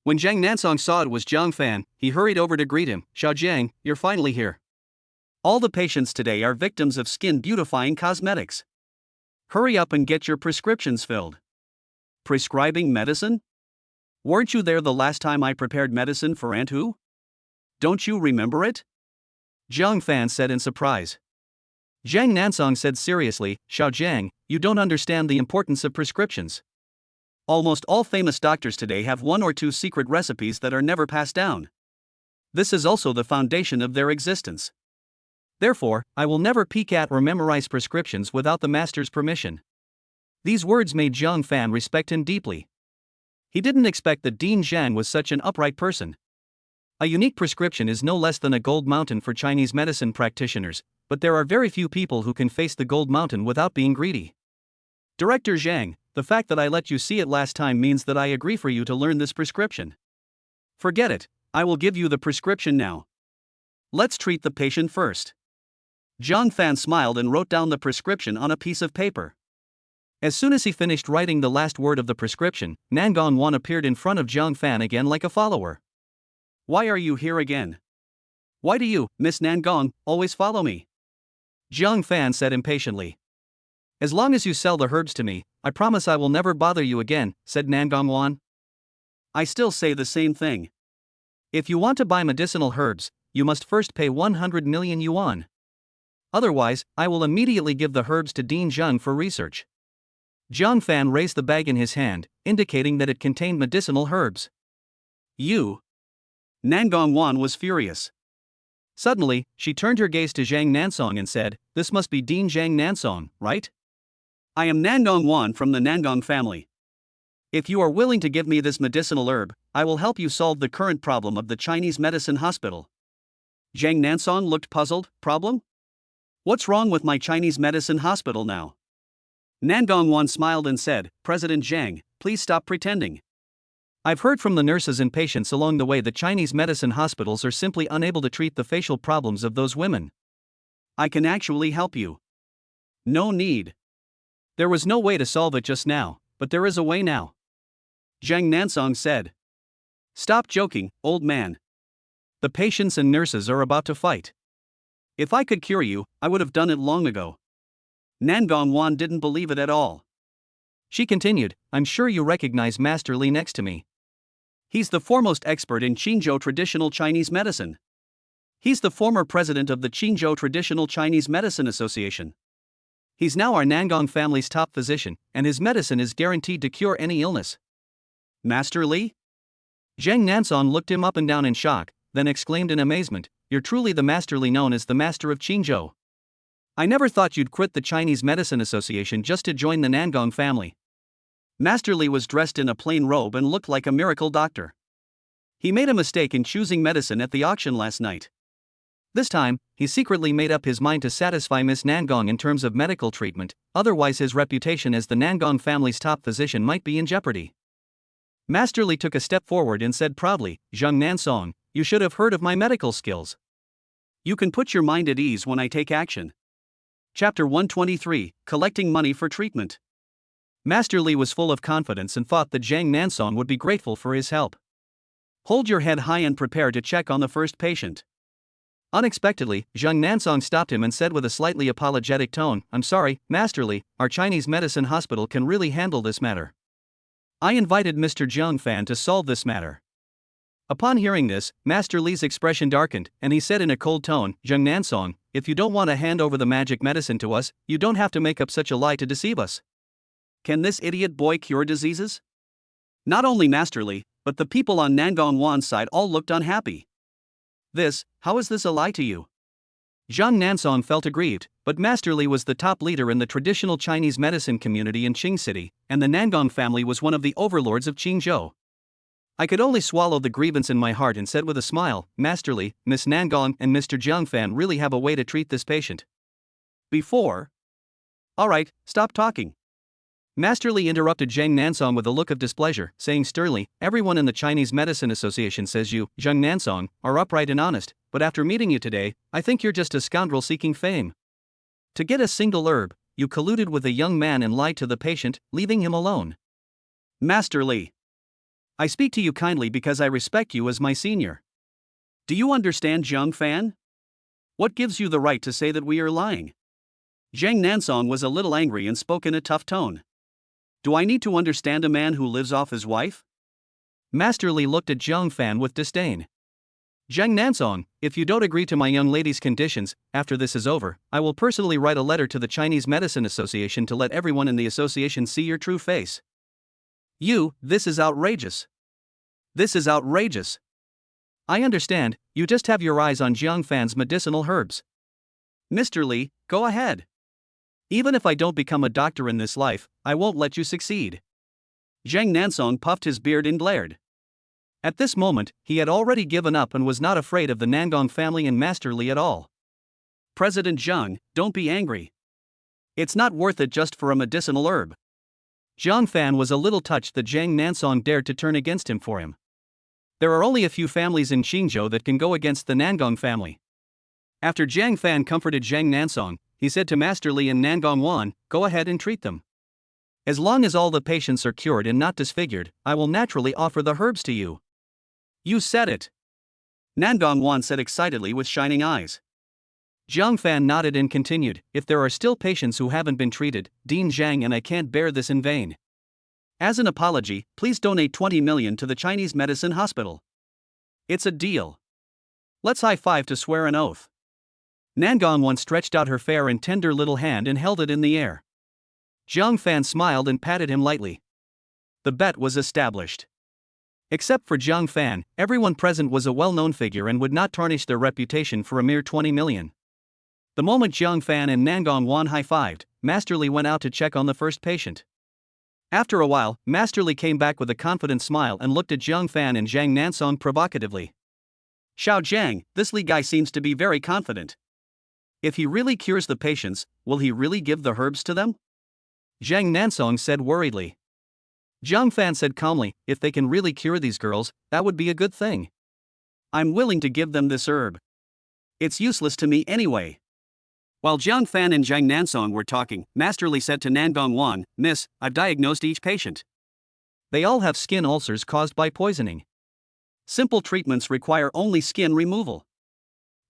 When Zhang Nansong saw it was Jiang Fan, he hurried over to greet him. Xiao Jiang, you're finally here. All the patients today are victims of skin beautifying cosmetics. Hurry up and get your prescriptions filled. Prescribing medicine? Weren't you there the last time I prepared medicine for Aunt Hu? Don't you remember it? Jiang Fan said in surprise. Zhang Nansong said seriously, Xiao Jiang, you don't understand the importance of prescriptions. Almost all famous doctors today have one or two secret recipes that are never passed down. This is also the foundation of their existence. Therefore, I will never peek at or memorize prescriptions without the master's permission. These words made Jiang Fan respect him deeply. He didn't expect that Dean Zhang was such an upright person. A unique prescription is no less than a gold mountain for Chinese medicine practitioners, but there are very few people who can face the gold mountain without being greedy. Director Zhang, the fact that I let you see it last time means that I agree for you to learn this prescription. Forget it, I will give you the prescription now. Let's treat the patient first. Jiang Fan smiled and wrote down the prescription on a piece of paper. As soon as he finished writing the last word of the prescription, Nan Gongwan appeared in front of Jiang Fan again like a follower. Why are you here again? Why do you, Miss Nangong, always follow me? Jiang Fan said impatiently. As long as you sell the herbs to me, I promise I will never bother you again, said Nangong Wan. I still say the same thing. If you want to buy medicinal herbs, you must first pay 100 million yuan. Otherwise, I will immediately give the herbs to Dean Zheng for research. Jiang Fan raised the bag in his hand, indicating that it contained medicinal herbs. You. Nangong Wan was furious. Suddenly, she turned her gaze to Zhang Nansong and said, "This must be Dean Zhang Nansong, right? I am Nangong Wan from the Nangong family. If you are willing to give me this medicinal herb, I will help you solve the current problem of the Chinese medicine hospital." Zhang Nansong looked puzzled. Problem? What's wrong with my Chinese medicine hospital now? Nangong Wan smiled and said, "President Zhang, please stop pretending. I've heard from the nurses and patients along the way that Chinese medicine hospitals are simply unable to treat the facial problems of those women. I can actually help you. No need. There was no way to solve it just now, but there is a way now." Zhang Nansong said. "Stop joking, old man. The patients and nurses are about to fight. If I could cure you, I would have done it long ago." Nangong Wan didn't believe it at all. She continued, "I'm sure you recognize Master Li next to me. He's the foremost expert in Qingzhou traditional Chinese medicine. He's the former president of the Qingzhou Traditional Chinese Medicine Association. He's now our Nangong family's top physician, and his medicine is guaranteed to cure any illness." Master Li? Zhang Nansong looked him up and down in shock, then exclaimed in amazement, "You're truly the Master Li known as the Master of Qingzhou. I never thought you'd quit the Chinese Medicine Association just to join the Nangong family." Master Li was dressed in a plain robe and looked like a miracle doctor. He made a mistake in choosing medicine at the auction last night. This time, he secretly made up his mind to satisfy Miss Nangong in terms of medical treatment, otherwise his reputation as the Nangong family's top physician might be in jeopardy. Master Li took a step forward and said proudly, "Zhang Nansong, you should have heard of my medical skills. You can put your mind at ease when I take action." Chapter 123, Collecting Money for Treatment. Master Li was full of confidence and thought that Zhang Nansong would be grateful for his help. "Hold your head high and prepare to check on the first patient." Unexpectedly, Zhang Nansong stopped him and said with a slightly apologetic tone, "I'm sorry, Master Li, our Chinese medicine hospital can really handle this matter. I invited Mr. Jiang Fan to solve this matter." Upon hearing this, Master Li's expression darkened, and he said in a cold tone, "Zhang Nansong, if you don't want to hand over the magic medicine to us, you don't have to make up such a lie to deceive us. Can this idiot boy cure diseases?" Not only Master Li, but the people on Nangong Wan's side all looked unhappy. How is this a lie to you?" Zhang Nansong felt aggrieved, but Master Li was the top leader in the traditional Chinese medicine community in Qing City, and the Nangong family was one of the overlords of Qingzhou. I could only swallow the grievance in my heart and said with a smile, "Master Li, Miss Nangong and Mr. Jiang Fan really have a way to treat this patient." Before? Alright, stop talking. Master Li interrupted Zhang Nansong with a look of displeasure, saying sternly, "Everyone in the Chinese Medicine Association says you, Zhang Nansong, are upright and honest, but after meeting you today, I think you're just a scoundrel seeking fame. To get a single herb, you colluded with a young man and lied to the patient, leaving him alone." Master Li, I speak to you kindly because I respect you as my senior. Do you understand, Jiang Fan? What gives you the right to say that we are lying? Zhang Nansong was a little angry and spoke in a tough tone. Do I need to understand a man who lives off his wife? Master Li looked at Jiang Fan with disdain. "Zhang Nansong, if you don't agree to my young lady's conditions, after this is over, I will personally write a letter to the Chinese Medicine Association to let everyone in the association see your true face." This is outrageous. This is outrageous. I understand, you just have your eyes on Jiang Fan's medicinal herbs. Mr. Li, go ahead. Even if I don't become a doctor in this life, I won't let you succeed. Zhang Nansong puffed his beard and glared. At this moment, he had already given up and was not afraid of the Nangong family and Master Li at all. "President Zhang, don't be angry. It's not worth it just for a medicinal herb." Jiang Fan was a little touched that Zhang Nansong dared to turn against him for him. There are only a few families in Qingzhou that can go against the Nangong family. After Jiang Fan comforted Zhang Nansong, he said to Master Li and Nangong Wan, "Go ahead and treat them. As long as all the patients are cured and not disfigured, I will naturally offer the herbs to you." You said it. Nan Gongwan said excitedly with shining eyes. Jiang Fan nodded and continued, if there are still patients who haven't been treated, Dean Zhang and I can't bear this in vain. As an apology, please donate 20 million to the Chinese Medicine Hospital. It's a deal. Let's high-five to swear an oath. Nan Gongwan stretched out her fair and tender little hand and held it in the air. Jiang Fan smiled and patted him lightly. The bet was established. Except for Jiang Fan, everyone present was a well-known figure and would not tarnish their reputation for a mere 20 million. The moment Jiang Fan and Nan Gongwan high-fived, Master Li went out to check on the first patient. After a while, Master Li came back with a confident smile and looked at Jiang Fan and Zhang Nansong provocatively. Xiao Jiang, this Li guy seems to be very confident. If he really cures the patients, will he really give the herbs to them? Zhang Nansong said worriedly. Jiang Fan said calmly, if they can really cure these girls, that would be a good thing. I'm willing to give them this herb. It's useless to me anyway. While Jiang Fan and Zhang Nansong were talking, Master Li said to Nan Gongwan, Miss, I've diagnosed each patient. They all have skin ulcers caused by poisoning. Simple treatments require only skin removal.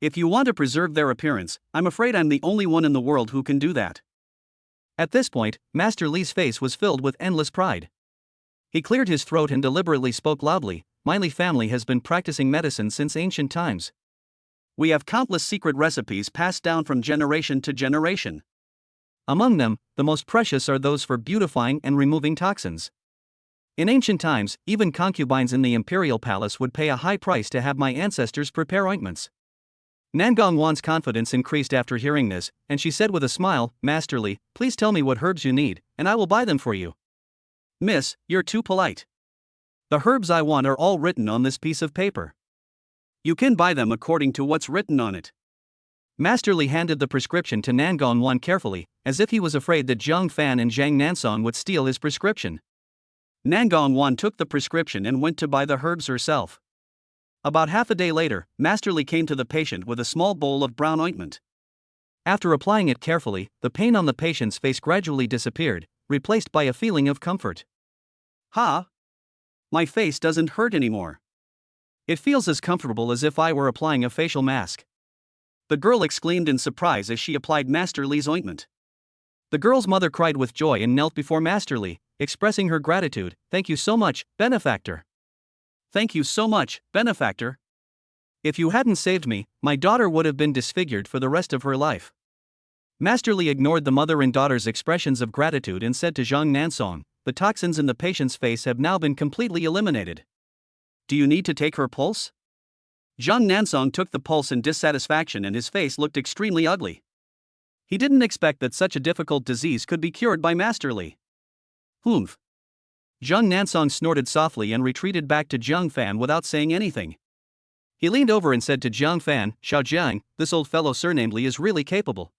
If you want to preserve their appearance, I'm afraid I'm the only one in the world who can do that. At this point, Master Li's face was filled with endless pride. He cleared his throat and deliberately spoke loudly, my Li family has been practicing medicine since ancient times. We have countless secret recipes passed down from generation to generation. Among them, the most precious are those for beautifying and removing toxins. In ancient times, even concubines in the imperial palace would pay a high price to have my ancestors prepare ointments. Nan Gongwan's confidence increased after hearing this, and she said with a smile, Master Li, please tell me what herbs you need, and I will buy them for you. Miss, you're too polite. The herbs I want are all written on this piece of paper. You can buy them according to what's written on it. Master Li handed the prescription to Nan Gongwan carefully, as if he was afraid that Jiang Fan and Zhang Nansong would steal his prescription. Nan Gongwan took the prescription and went to buy the herbs herself. About half a day later, Master Li came to the patient with a small bowl of brown ointment. After applying it carefully, the pain on the patient's face gradually disappeared, replaced by a feeling of comfort. Ha! My face doesn't hurt anymore. It feels as comfortable as if I were applying a facial mask. The girl exclaimed in surprise as she applied Master Li's ointment. The girl's mother cried with joy and knelt before Master Li, expressing her gratitude. Thank you so much, benefactor. Thank you so much, benefactor. If you hadn't saved me, my daughter would have been disfigured for the rest of her life. Master Li ignored the mother and daughter's expressions of gratitude and said to Zhang Nansong, the toxins in the patient's face have now been completely eliminated. Do you need to take her pulse? Zhang Nansong took the pulse in dissatisfaction and his face looked extremely ugly. He didn't expect that such a difficult disease could be cured by Master Li. Humph. Zhang Nansong snorted softly and retreated back to Jiang Fan without saying anything. He leaned over and said to Jiang Fan, Xiao Jiang, this old fellow surnamed Li is really capable.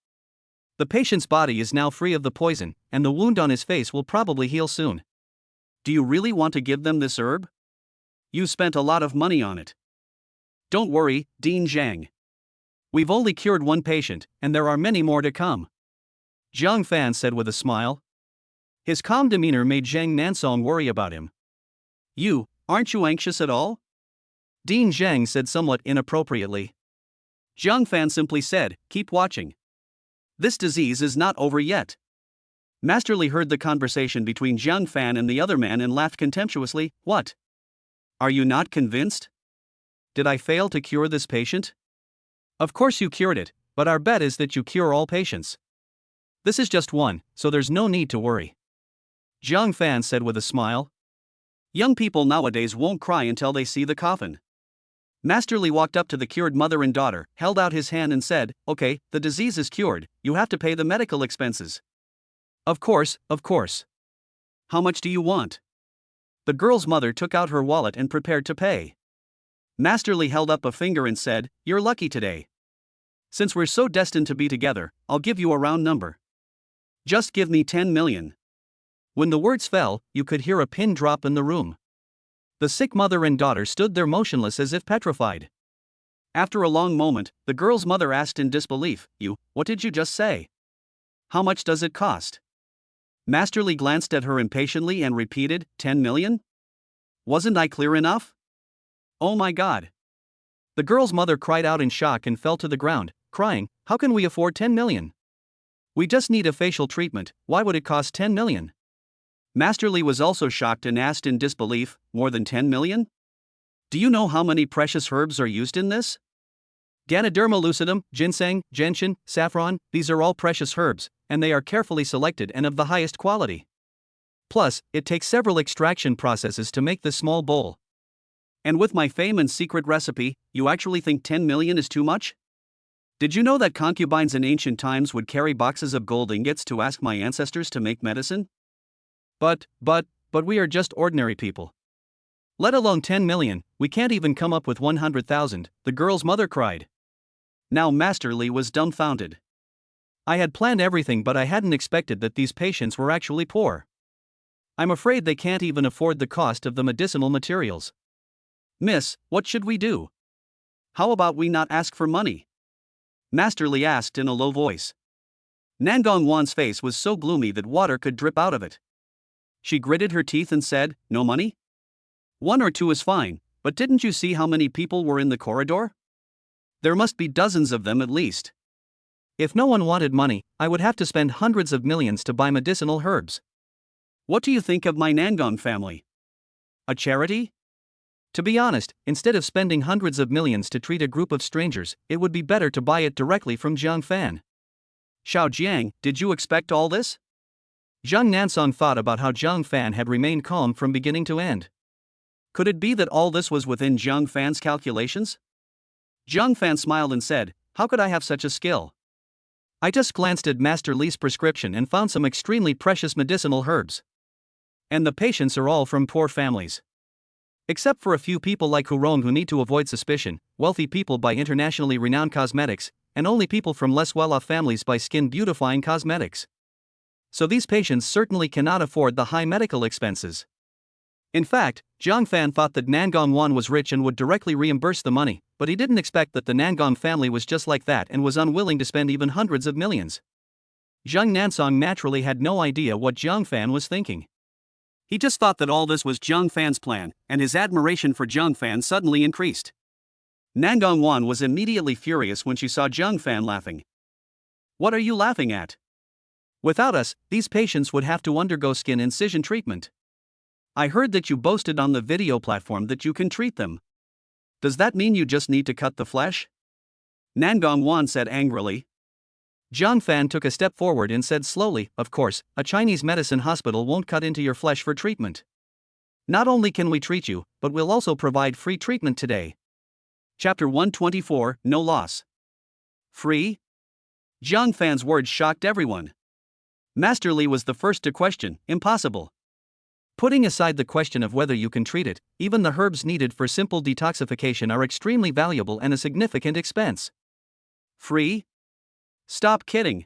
The patient's body is now free of the poison, and the wound on his face will probably heal soon. Do you really want to give them this herb? You spent a lot of money on it. Don't worry, Dean Zhang. We've only cured one patient, and there are many more to come. Jiang Fan said with a smile. His calm demeanor made Zhang Nansong worry about him. Aren't you anxious at all? Dean Zhang said somewhat inappropriately. Jiang Fan simply said, keep watching. This disease is not over yet. Master Li heard the conversation between Jiang Fan and the other man and laughed contemptuously. What? Are you not convinced? Did I fail to cure this patient? Of course you cured it, but our bet is that you cure all patients. This is just one, so there's no need to worry. Jiang Fan said with a smile. Young people nowadays won't cry until they see the coffin. Master Li walked up to the cured mother and daughter, held out his hand and said, okay, the disease is cured, you have to pay the medical expenses. Of course, of course. How much do you want? The girl's mother took out her wallet and prepared to pay. Master Li held up a finger and said, you're lucky today. Since we're so destined to be together, I'll give you a round number. Just give me 10 million. When the words fell, you could hear a pin drop in the room. The sick mother and daughter stood there motionless as if petrified. After a long moment, the girl's mother asked in disbelief, what did you just say? How much does it cost? Master Li glanced at her impatiently and repeated, 10 million? Wasn't I clear enough? Oh my God. The girl's mother cried out in shock and fell to the ground, crying, "How can we afford 10 million? We just need a facial treatment, why would it cost 10 million? Master Li was also shocked and asked in disbelief, "More than 10 million? Do you know how many precious herbs are used in this? Ganoderma lucidum, ginseng, gentian, saffron, these are all precious herbs, and they are carefully selected and of the highest quality. Plus, it takes several extraction processes to make this small bowl. And with my fame and secret recipe, you actually think 10 million is too much? Did you know that concubines in ancient times would carry boxes of gold ingots to ask my ancestors to make medicine? But we are just ordinary people. Let alone 10 million, we can't even come up with 100,000, the girl's mother cried. Now Master Li was dumbfounded. I had planned everything, but I hadn't expected that these patients were actually poor. I'm afraid they can't even afford the cost of the medicinal materials. Miss, what should we do? How about we not ask for money? Master Li asked in a low voice. Nangong Wan's face was so gloomy that water could drip out of it. She gritted her teeth and said, "No money? 1 or 2 is fine, but didn't you see how many people were in the corridor? There must be dozens of them at least. If no one wanted money, I would have to spend hundreds of millions to buy medicinal herbs. What do you think of my Nangong family? A charity? To be honest, instead of spending hundreds of millions to treat a group of strangers, it would be better to buy it directly from Jiang Fan." Xiao Jiang, did you expect all this? Zhang Nansong thought about how Jiang Fan had remained calm from beginning to end. Could it be that all this was within Jiang Fan's calculations? Jiang Fan smiled and said, "How could I have such a skill? I just glanced at Master Li's prescription and found some extremely precious medicinal herbs. And the patients are all from poor families. Except for a few people like Hurong who need to avoid suspicion, wealthy people buy internationally renowned cosmetics, and only people from less well-off families buy skin-beautifying cosmetics. So these patients certainly cannot afford the high medical expenses." In fact, Jiang Fan thought that Nangong Wan was rich and would directly reimburse the money, but he didn't expect that the Nangong family was just like that and was unwilling to spend even hundreds of millions. Zhang Nansong naturally had no idea what Jiang Fan was thinking. He just thought that all this was Jiang Fan's plan, and his admiration for Jiang Fan suddenly increased. Nangong Wan was immediately furious when she saw Jiang Fan laughing. "What are you laughing at? Without us, these patients would have to undergo skin incision treatment. I heard that you boasted on the video platform that you can treat them. Does that mean you just need to cut the flesh?" Nangong Wan said angrily. Jiang Fan took a step forward and said slowly, "Of course, a Chinese medicine hospital won't cut into your flesh for treatment. Not only can we treat you, but we'll also provide free treatment today." Chapter 124, No Loss. Free? Jiang Fan's words shocked everyone. Master Li was the first to question, "Impossible." Putting aside the question of whether you can treat it, even the herbs needed for simple detoxification are extremely valuable and a significant expense. Free? Stop kidding.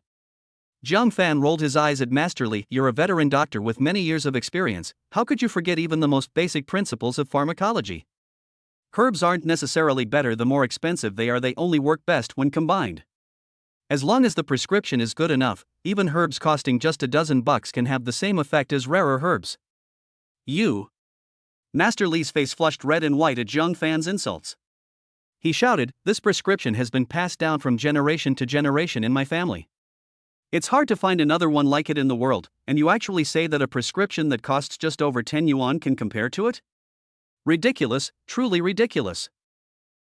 Jiang Fan rolled his eyes at Master Li. "You're a veteran doctor with many years of experience, how could you forget even the most basic principles of pharmacology? Herbs aren't necessarily better the more expensive they are, they only work best when combined. As long as the prescription is good enough, even herbs costing just $12 can have the same effect as rarer herbs." "You?" Master Li's face flushed red and white at Jiang Fan's insults. He shouted, "This prescription has been passed down from generation to generation in my family. It's hard to find another one like it in the world, and you actually say that a prescription that costs just over 10 yuan can compare to it? Ridiculous, truly ridiculous.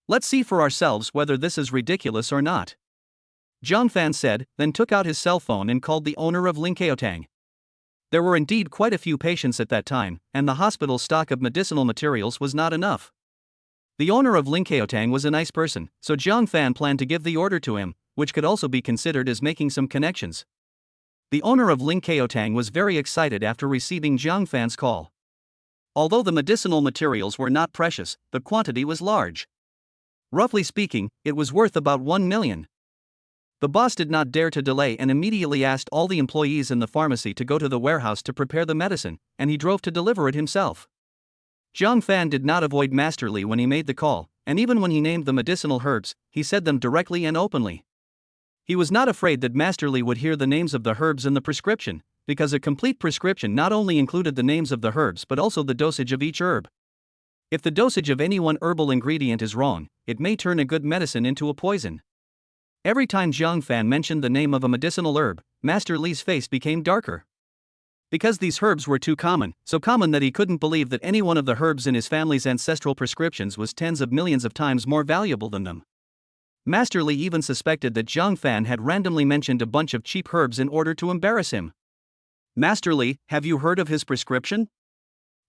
Let's see for ourselves whether this is ridiculous or not." Jiang Fan said, then took out his cell phone and called the owner of Linkeotang. There were indeed quite a few patients at that time, and the hospital's stock of medicinal materials was not enough. The owner of Linkeotang was a nice person, so Jiang Fan planned to give the order to him, which could also be considered as making some connections. The owner of Linkeotang was very excited after receiving Jiang Fan's call. Although the medicinal materials were not precious, the quantity was large. Roughly speaking, it was worth about 1 million. The boss did not dare to delay and immediately asked all the employees in the pharmacy to go to the warehouse to prepare the medicine, and he drove to deliver it himself. Jiang Fan did not avoid Master Li when he made the call, and even when he named the medicinal herbs, he said them directly and openly. He was not afraid that Master Li would hear the names of the herbs in the prescription, because a complete prescription not only included the names of the herbs but also the dosage of each herb. If the dosage of any one herbal ingredient is wrong, it may turn a good medicine into a poison. Every time Zhang Fan mentioned the name of a medicinal herb, Master Li's face became darker. Because these herbs were too common, so common that he couldn't believe that any one of the herbs in his family's ancestral prescriptions was tens of millions of times more valuable than them. Master Li even suspected that Zhang Fan had randomly mentioned a bunch of cheap herbs in order to embarrass him. Master Li, have you heard of his prescription?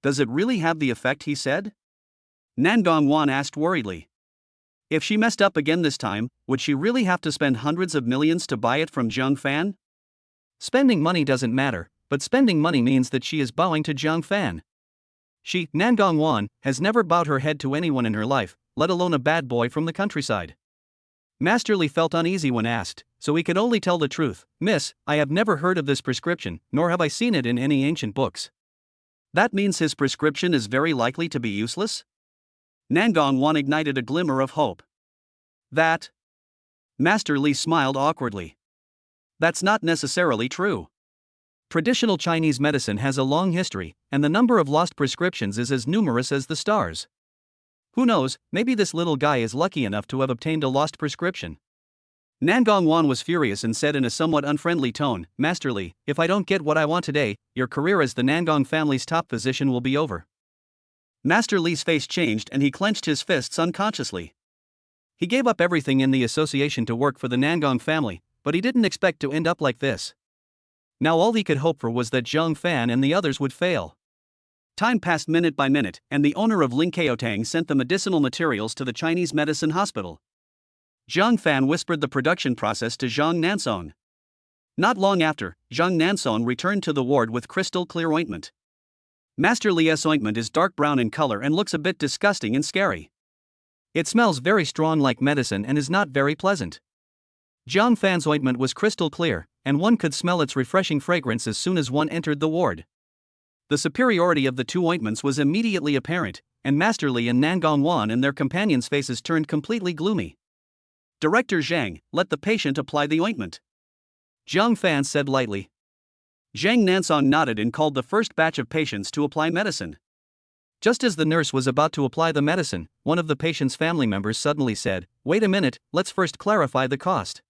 Does it really have the effect he said? Nangong Wan asked worriedly. If she messed up again this time, would she really have to spend hundreds of millions to buy it from Zhang Fan? Spending money doesn't matter, but spending money means that she is bowing to Zhang Fan. She, Nangong Wan, has never bowed her head to anyone in her life, let alone a bad boy from the countryside. Master Li felt uneasy when asked, so he could only tell the truth. Miss, I have never heard of this prescription, nor have I seen it in any ancient books. That means his prescription is very likely to be useless? Nangong Wan ignited a glimmer of hope. That? Master Li smiled awkwardly. That's not necessarily true. Traditional Chinese medicine has a long history, and the number of lost prescriptions is as numerous as the stars. Who knows, maybe this little guy is lucky enough to have obtained a lost prescription. Nangong Wan was furious and said in a somewhat unfriendly tone, Master Li, if I don't get what I want today, your career as the Nangong family's top physician will be over. Master Li's face changed and he clenched his fists unconsciously. He gave up everything in the association to work for the Nangong family, but he didn't expect to end up like this. Now all he could hope for was that Zhang Fan and the others would fail. Time passed minute by minute, and the owner of Ling Keotang sent the medicinal materials to the Chinese medicine hospital. Zhang Fan whispered the production process to Zhang Nansong. Not long after, Zhang Nansong returned to the ward with crystal clear ointment. Master Li's ointment is dark brown in color and looks a bit disgusting and scary. It smells very strong like medicine and is not very pleasant. Zhang Fan's ointment was crystal clear, and one could smell its refreshing fragrance as soon as one entered the ward. The superiority of the two ointments was immediately apparent, and Master Li and Nangong Wan and their companions' faces turned completely gloomy. Director Zhang, let the patient apply the ointment. Zhang Fan said lightly. Zhang Nansong nodded and called the first batch of patients to apply medicine. Just as the nurse was about to apply the medicine, one of the patient's family members suddenly said, Wait a minute, let's first clarify the cost.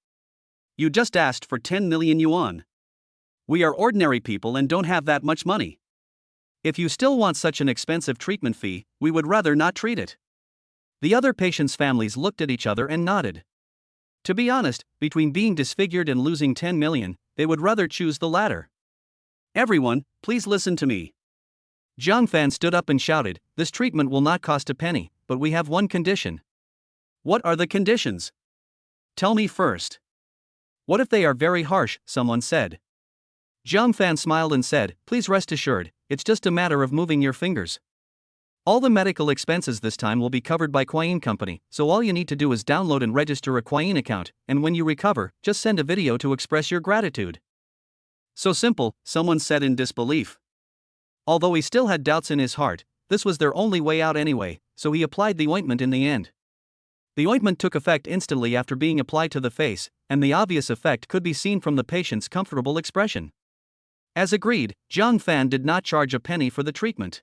You just asked for 10 million yuan. We are ordinary people and don't have that much money. If you still want such an expensive treatment fee, we would rather not treat it. The other patients' families looked at each other and nodded. To be honest, between being disfigured and losing 10 million, they would rather choose the latter. Everyone, please listen to me. Zhang Fan stood up and shouted, This treatment will not cost a penny, but we have one condition. What are the conditions? Tell me first. What if they are very harsh, someone said. Zhang Fan smiled and said, Please rest assured, it's just a matter of moving your fingers. All the medical expenses this time will be covered by Kuayin Company, so all you need to do is download and register a Kuayin account, and when you recover, just send a video to express your gratitude. So simple, someone said in disbelief. Although he still had doubts in his heart, this was their only way out anyway, so he applied the ointment in the end. The ointment took effect instantly after being applied to the face, and the obvious effect could be seen from the patient's comfortable expression. As agreed, Zhang Fan did not charge a penny for the treatment.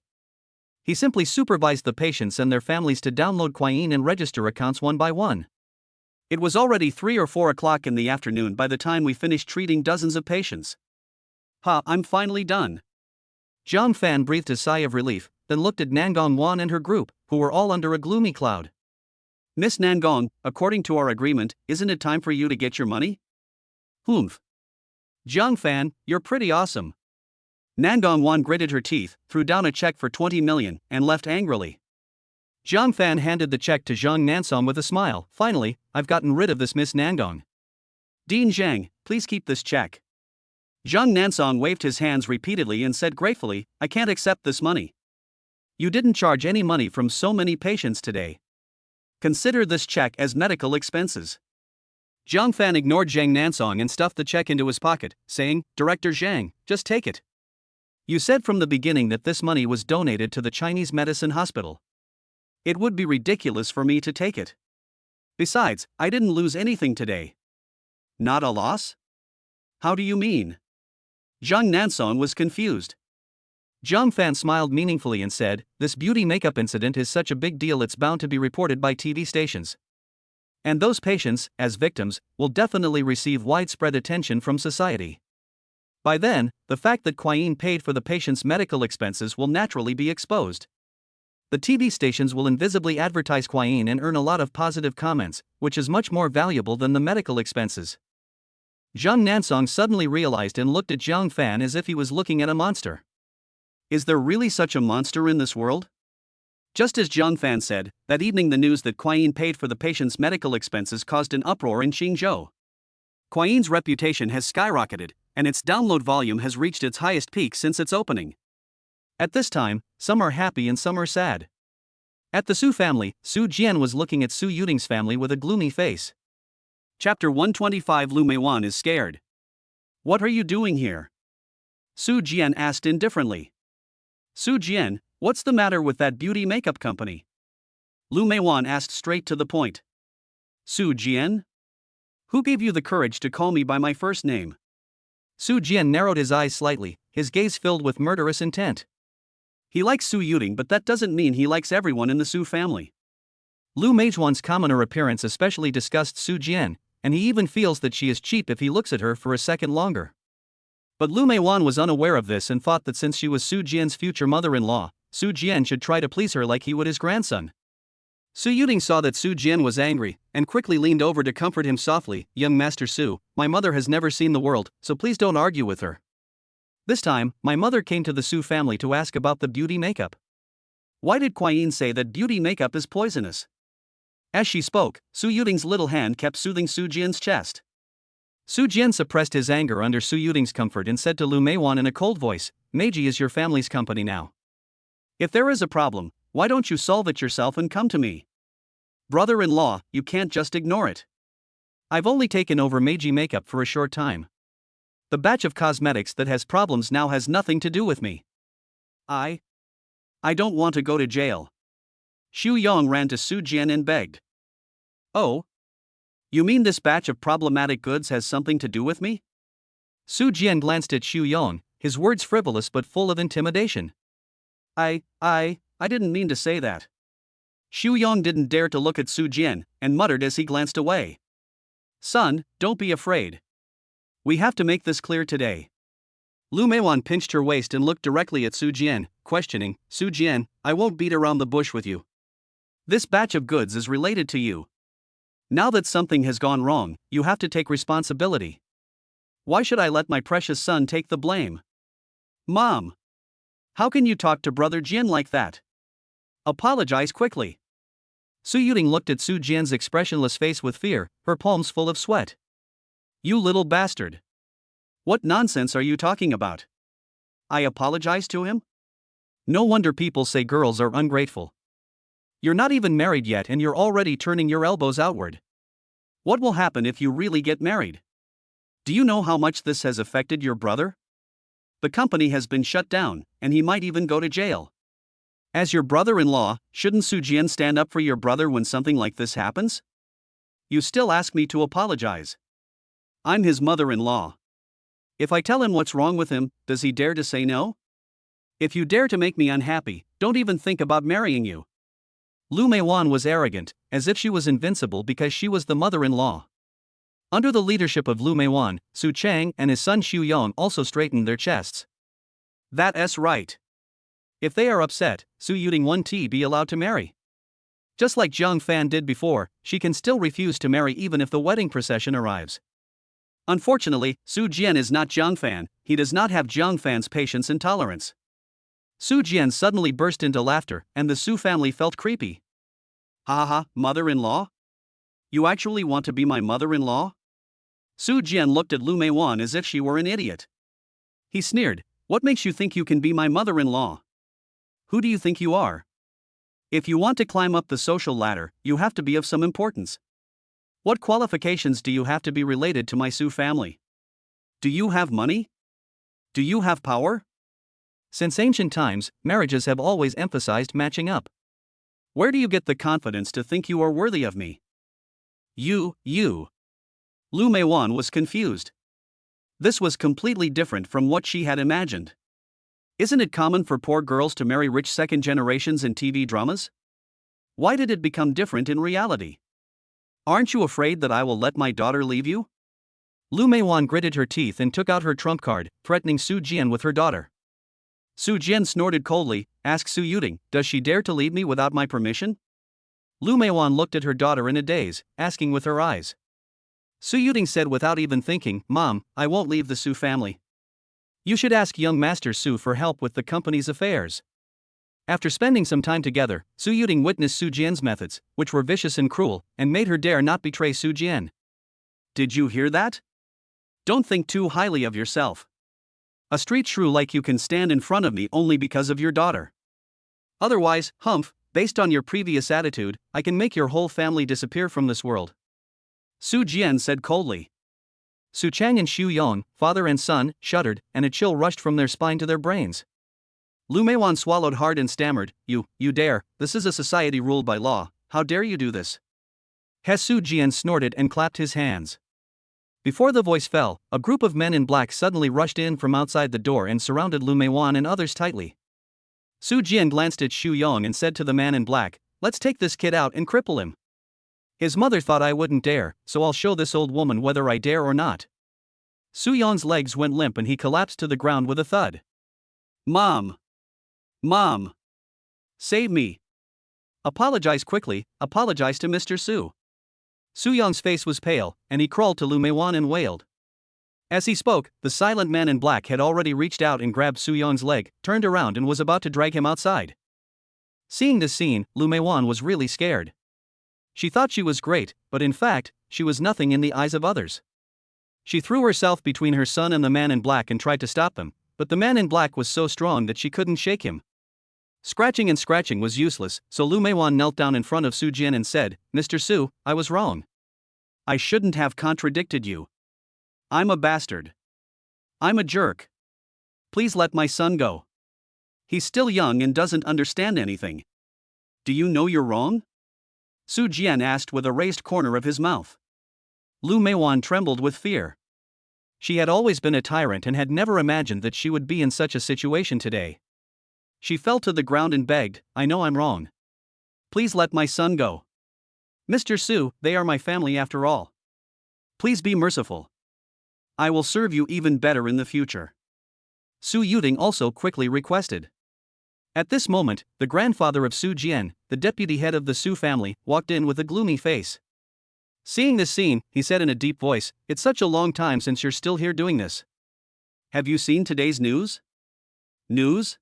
He simply supervised the patients and their families to download Kuayin and register accounts one by one. It was already 3 or 4 o'clock in the afternoon by the time we finished treating dozens of patients. I'm finally done. Zhang Fan breathed a sigh of relief, then looked at Nangong Wan and her group, who were all under a gloomy cloud. Miss Nangong, according to our agreement, isn't it time for you to get your money? Humph. Zhang Fan, you're pretty awesome. Nangong Wan gritted her teeth, threw down a check for 20 million, and left angrily. Zhang Fan handed the check to Zhang Nansong with a smile. Finally, I've gotten rid of this Miss Nangong. Dean Zhang, please keep this check. Zhang Nansong waved his hands repeatedly and said gratefully, I can't accept this money. You didn't charge any money from so many patients today. Consider this check as medical expenses. Zhang Fan ignored Zhang Nansong and stuffed the check into his pocket, saying, Director Zhang, just take it. You said from the beginning that this money was donated to the Chinese medicine hospital. It would be ridiculous for me to take it. Besides, I didn't lose anything today. Not a loss? How do you mean? Zhang Nansong was confused. Zhang Fan smiled meaningfully and said, "This beauty makeup incident is such a big deal it's bound to be reported by TV stations. And those patients, as victims, will definitely receive widespread attention from society. By then, the fact that Quyen paid for the patient's medical expenses will naturally be exposed. The TV stations will invisibly advertise Quyen and earn a lot of positive comments, which is much more valuable than the medical expenses." Zhang Nansong suddenly realized and looked at Zhang Fan as if he was looking at a monster. Is there really such a monster in this world? Just as Zhang Fan said, that evening the news that Quyen paid for the patient's medical expenses caused an uproar in Qingzhou. Quyen's reputation has skyrocketed, and its download volume has reached its highest peak since its opening. At this time, some are happy and some are sad. At the Su family, Su Jian was looking at Su Yuting's family with a gloomy face. Chapter 125. Lu Meiwan is scared. What are you doing here? Su Jian asked indifferently. Su Jian, what's the matter with that beauty makeup company? Lu Meiwan asked straight to the point. Su Jian? Who gave you the courage to call me by my first name? Su Jian narrowed his eyes slightly, his gaze filled with murderous intent. He likes Su Yuting, but that doesn't mean he likes everyone in the Su family. Lu Meijuan's commoner appearance especially disgusts Su Jian, and he even feels that she is cheap if he looks at her for a second longer. But Lu Meiwan was unaware of this and thought that since she was Su Jian's future mother-in-law, Su Jian should try to please her like he would his grandson. Su Yuting saw that Su Jian was angry, and quickly leaned over to comfort him softly. "Young Master Su, my mother has never seen the world, so please don't argue with her. This time, my mother came to the Su family to ask about the beauty makeup." Why did Quyen say that beauty makeup is poisonous? As she spoke, Su Yuting's little hand kept soothing Su Jian's chest. Su Jian suppressed his anger under Su Yuting's comfort and said to Lu Meiwan in a cold voice, "Meiji is your family's company now. If there is a problem, why don't you solve it yourself and come to me? Brother-in-law, you can't just ignore it." "I've only taken over Meiji makeup for a short time. The batch of cosmetics that has problems now has nothing to do with me. I don't want to go to jail." Xu Yong ran to Su Jian and begged. "Oh? You mean this batch of problematic goods has something to do with me?" Su Jian glanced at Xu Yong, his words frivolous but full of intimidation. I didn't mean to say that." Xu Yong didn't dare to look at Su Jian, and muttered as he glanced away. "Son, don't be afraid. We have to make this clear today." Lu Meiwan pinched her waist and looked directly at Su Jian, questioning, "Su Jian, I won't beat around the bush with you. This batch of goods is related to you. Now that something has gone wrong, you have to take responsibility. Why should I let my precious son take the blame? Mom! How can you talk to Brother Jian like that? Apologize quickly." Su Yuting looked at Su Jian's expressionless face with fear, her palms full of sweat. "You little bastard. What nonsense are you talking about? I apologize to him? No wonder people say girls are ungrateful. You're not even married yet and you're already turning your elbows outward. What will happen if you really get married? Do you know how much this has affected your brother? The company has been shut down, and he might even go to jail. As your brother-in-law, shouldn't Su Jian stand up for your brother when something like this happens? You still ask me to apologize. I'm his mother-in-law. If I tell him what's wrong with him, does he dare to say no? If you dare to make me unhappy, don't even think about marrying you." Lu Meiwan was arrogant, as if she was invincible because she was the mother-in-law. Under the leadership of Lu Meiwan, Su Chang and his son Xu Yong also straightened their chests. That's right. If they are upset, Su Yuting won't be allowed to marry. Just like Zhang Fan did before, she can still refuse to marry even if the wedding procession arrives. Unfortunately, Su Jian is not Zhang Fan, he does not have Zhang Fan's patience and tolerance. Su Jian suddenly burst into laughter, and the Su family felt creepy. "Ha ha, mother-in-law? You actually want to be my mother-in-law?" Su Jian looked at Lu Meiwan as if she were an idiot. He sneered, "What makes you think you can be my mother-in-law? Who do you think you are? If you want to climb up the social ladder, you have to be of some importance. What qualifications do you have to be related to my Su family? Do you have money? Do you have power?" Since ancient times, marriages have always emphasized matching up. Where do you get the confidence to think you are worthy of me? You. Lu Meiwan was confused. This was completely different from what she had imagined. Isn't it common for poor girls to marry rich second generations in TV dramas? Why did it become different in reality? Aren't you afraid that I will let my daughter leave you? Lu Meiwan gritted her teeth and took out her trump card, threatening Su Jian with her daughter. Su Jian snorted coldly, asked Su Yuding, does she dare to leave me without my permission? Lu Meiwan looked at her daughter in a daze, asking with her eyes. Su Yuding said without even thinking, Mom, I won't leave the Su family. You should ask young Master Su for help with the company's affairs. After spending some time together, Su Yuding witnessed Su Jian's methods, which were vicious and cruel, and made her dare not betray Su Jian. Did you hear that? Don't think too highly of yourself. A street shrew like you can stand in front of me only because of your daughter. Otherwise, humph, based on your previous attitude, I can make your whole family disappear from this world. Su Jian said coldly. Su Chang and Xu Yong, father and son, shuddered, and a chill rushed from their spine to their brains. Lu Meiwan swallowed hard and stammered, You dare, this is a society ruled by law, how dare you do this? Su Jian snorted and clapped his hands. Before the voice fell, a group of men in black suddenly rushed in from outside the door and surrounded Lu Meiwan and others tightly. Su Jian glanced at Xu Yong and said to the man in black, Let's take this kid out and cripple him. His mother thought I wouldn't dare, so I'll show this old woman whether I dare or not. Su Yong's legs went limp and he collapsed to the ground with a thud. Mom! Mom! Save me! Apologize quickly, apologize to Mr. Su. Su Yong's face was pale, and he crawled to Lu Meiwan and wailed. As he spoke, the silent man in black had already reached out and grabbed Su Yong's leg, turned around and was about to drag him outside. Seeing this scene, Lu Meiwan was really scared. She thought she was great, but in fact, she was nothing in the eyes of others. She threw herself between her son and the man in black and tried to stop them, but the man in black was so strong that she couldn't shake him. Scratching and scratching was useless, so Lu Meiwan knelt down in front of Su Jian and said, Mr. Su, I was wrong. I shouldn't have contradicted you. I'm a bastard. I'm a jerk. Please let my son go. He's still young and doesn't understand anything. Do you know you're wrong? Su Jian asked with a raised corner of his mouth. Lu Meiwan trembled with fear. She had always been a tyrant and had never imagined that she would be in such a situation today. She fell to the ground and begged, I know I'm wrong. Please let my son go. Mr. Su, they are my family after all. Please be merciful. I will serve you even better in the future. Su Yuding also quickly requested. At this moment, the grandfather of Su Jian, the deputy head of the Su family, walked in with a gloomy face. Seeing this scene, he said in a deep voice, It's such a long time since you're still here doing this. Have you seen today's news? News?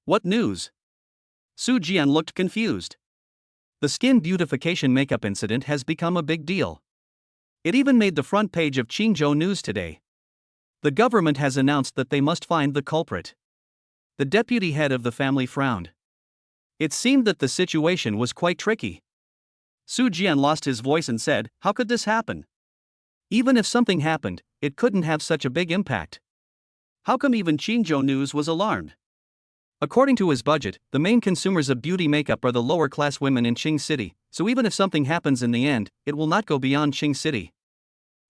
What news? Su Jian looked confused. The skin beautification makeup incident has become a big deal. It even made the front page of Qingzhou News today. The government has announced that they must find the culprit. The deputy head of the family frowned. It seemed that the situation was quite tricky. Su Jian lost his voice and said, How could this happen? Even if something happened, it couldn't have such a big impact. How come even Qingzhou News was alarmed? According to his budget, the main consumers of beauty makeup are the lower class women in Qing City, so even if something happens in the end, it will not go beyond Qing City.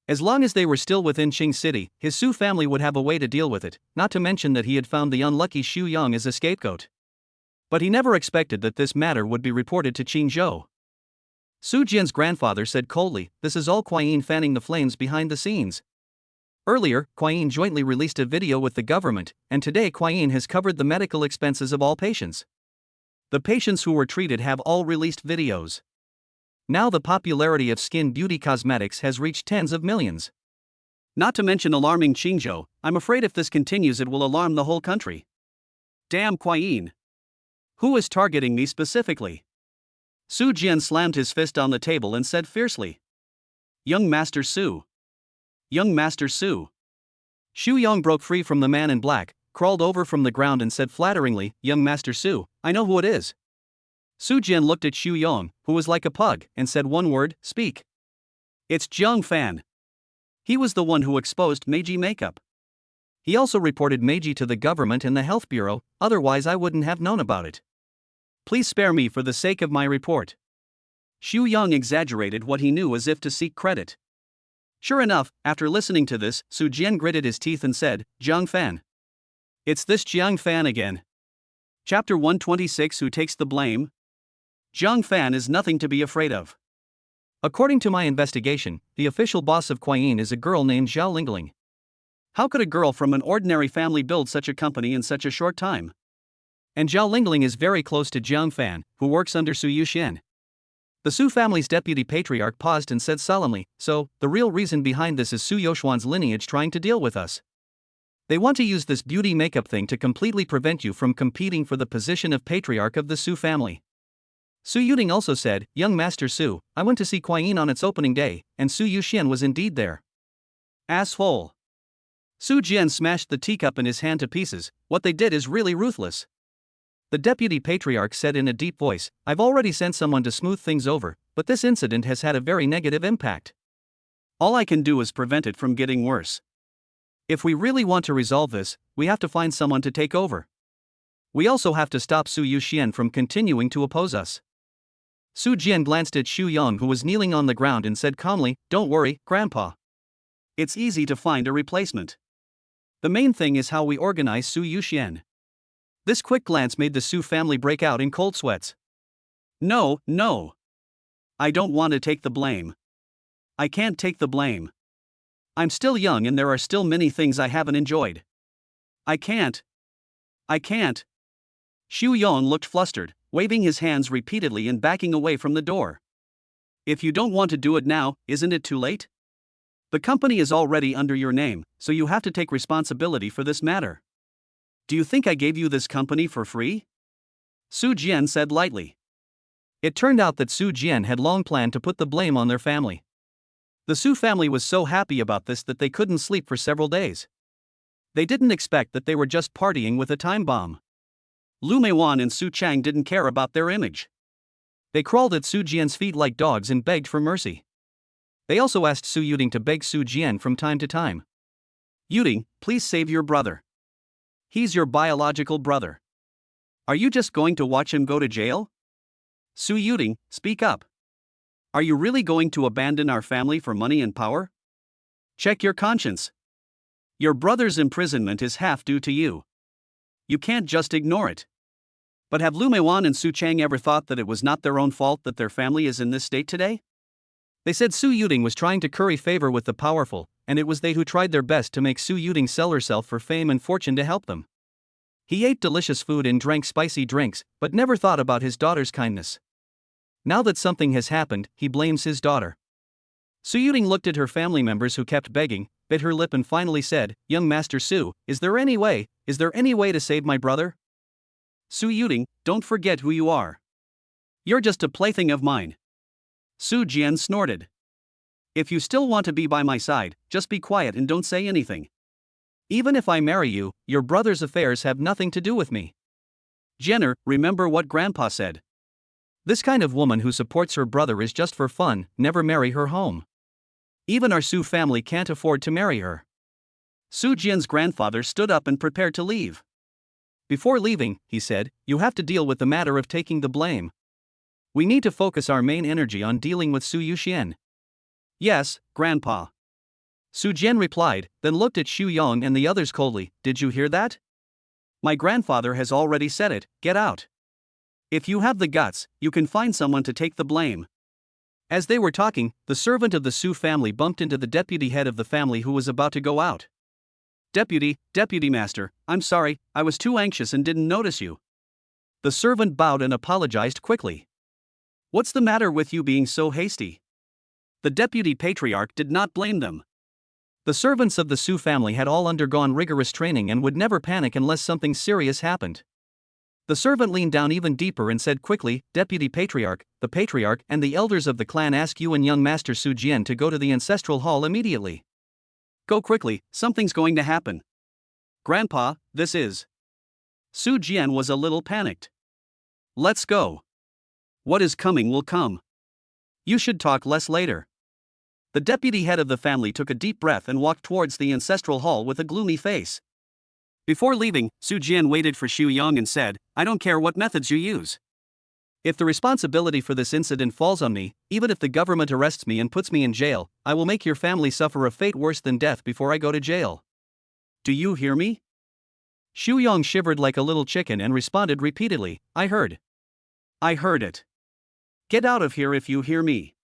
As long as they were still within Qing City, his Su family would have a way to deal with it, not to mention that he had found the unlucky Xu Yong as a scapegoat. But he never expected that this matter would be reported to Qingzhou. Su Jian's grandfather said coldly, This is all Kuai Yin fanning the flames behind the scenes. Earlier, Kuai Yin jointly released a video with the government, and today Kuai Yin has covered the medical expenses of all patients. The patients who were treated have all released videos. Now the popularity of skin beauty cosmetics has reached tens of millions. Not to mention alarming Qingzhou, I'm afraid if this continues it will alarm the whole country. Damn Kuai Yin. Who is targeting me specifically? Su Jian slammed his fist on the table and said fiercely. Young Master Su. Young Master Su. Xu Yong broke free from the man in black, crawled over from the ground and said flatteringly, Young Master Su, I know who it is. Su Jian looked at Xu Yong, who was like a pug, and said one word, Speak. It's Jiang Fan. He was the one who exposed Meiji makeup. He also reported Meiji to the government and the health bureau, otherwise I wouldn't have known about it. Please spare me for the sake of my report. Xu Yong exaggerated what he knew as if to seek credit. Sure enough, after listening to this, Su Jian gritted his teeth and said, Jiang Fan. It's this Jiang Fan again. Chapter 126. Who takes the blame? Jiang Fan is nothing to be afraid of. According to my investigation, the official boss of Kuayin is a girl named Zhao Lingling. How could a girl from an ordinary family build such a company in such a short time? And Zhao Lingling is very close to Jiang Fan, who works under Su Yuxian. The Su family's deputy patriarch paused and said solemnly, "So, the real reason behind this is Su Youxuan's lineage trying to deal with us. They want to use this beauty makeup thing to completely prevent you from competing for the position of patriarch of the Su family." Su Yuting also said, "Young Master Su, I went to see Kuayin on its opening day, and Su Yuxian was indeed there." Asshole. Su Jian smashed the teacup in his hand to pieces. What they did is really ruthless. The deputy patriarch said in a deep voice, "I've already sent someone to smooth things over, but this incident has had a very negative impact. All I can do is prevent it from getting worse. If we really want to resolve this, we have to find someone to take over. We also have to stop Su Yuxian from continuing to oppose us." Su Jian glanced at Xu Yong, who was kneeling on the ground, and said calmly, "Don't worry, Grandpa. It's easy to find a replacement. The main thing is how we organize Su Yuxian." This quick glance made the Su family break out in cold sweats. No. I don't want to take the blame. I can't take the blame. I'm still young and there are still many things I haven't enjoyed. I can't. Xu Yong looked flustered, waving his hands repeatedly and backing away from the door. If you don't want to do it now, isn't it too late? The company is already under your name, so you have to take responsibility for this matter. Do you think I gave you this company for free? Su Jian said lightly. It turned out that Su Jian had long planned to put the blame on their family. The Su family was so happy about this that they couldn't sleep for several days. They didn't expect that they were just partying with a time bomb. Lu Meiwan and Su Chang didn't care about their image. They crawled at Su Jian's feet like dogs and begged for mercy. They also asked Su Yuting to beg Su Jian from time to time. "Yuting, please save your brother. He's your biological brother. Are you just going to watch him go to jail? Su Yuting, speak up. Are you really going to abandon our family for money and power? Check your conscience. Your brother's imprisonment is half due to you. You can't just ignore it." But have Lu Meiwan and Su Chang ever thought that it was not their own fault that their family is in this state today? They said Su Yuting was trying to curry favor with the powerful, and it was they who tried their best to make Su Yuting sell herself for fame and fortune to help them. He ate delicious food and drank spicy drinks, but never thought about his daughter's kindness. Now that something has happened, he blames his daughter. Su Yuting looked at her family members who kept begging, bit her lip and finally said, "Young Master Su, is there any way to save my brother?" Su Yuting, don't forget who you are. You're just a plaything of mine. Su Jian snorted. If you still want to be by my side, just be quiet and don't say anything. Even if I marry you, your brother's affairs have nothing to do with me. Jenner, remember what Grandpa said. This kind of woman who supports her brother is just for fun, never marry her home. Even our Su family can't afford to marry her. Su Jian's grandfather stood up and prepared to leave. Before leaving, he said, "You have to deal with the matter of taking the blame. We need to focus our main energy on dealing with Su Yuxian." "Yes, Grandpa." Su Jian replied, then looked at Xu Yong and the others coldly. "Did you hear that? My grandfather has already said it, get out. If you have the guts, you can find someone to take the blame." As they were talking, the servant of the Su family bumped into the deputy head of the family who was about to go out. Deputy Master, I'm sorry, I was too anxious and didn't notice you." The servant bowed and apologized quickly. "What's the matter with you being so hasty?" The deputy patriarch did not blame them. The servants of the Su family had all undergone rigorous training and would never panic unless something serious happened. The servant leaned down even deeper and said quickly, "Deputy Patriarch, the Patriarch and the elders of the clan ask you and young Master Su Jian to go to the ancestral hall immediately. Go quickly, something's going to happen." "Grandpa, this is..." Su Jian was a little panicked. "Let's go. What is coming will come. You should talk less later." The deputy head of the family took a deep breath and walked towards the ancestral hall with a gloomy face. Before leaving, Su Jian waited for Xu Yong and said, "I don't care what methods you use. If the responsibility for this incident falls on me, even if the government arrests me and puts me in jail, I will make your family suffer a fate worse than death before I go to jail. Do you hear me?" Xu Yong shivered like a little chicken and responded repeatedly, I heard. I heard it. Get out of here if you hear me.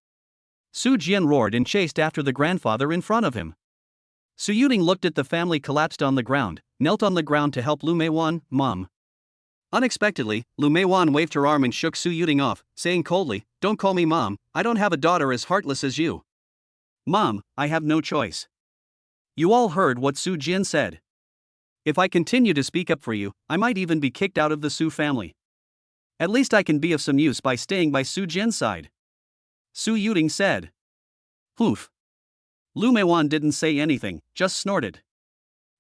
Su Jian roared and chased after the grandfather in front of him. Su Yuting looked at the family collapsed on the ground, knelt on the ground to help Lu Meiwan, Mom. Unexpectedly, Lu Meiwan waved her arm and shook Su Yuting off, saying coldly, Don't call me Mom, I don't have a daughter as heartless as you. Mom, I have no choice. You all heard what Su Jian said. If I continue to speak up for you, I might even be kicked out of the Su family. At least I can be of some use by staying by Su Jian's side. Su Yuting said. Poof. Lu Meiwan didn't say anything, just snorted.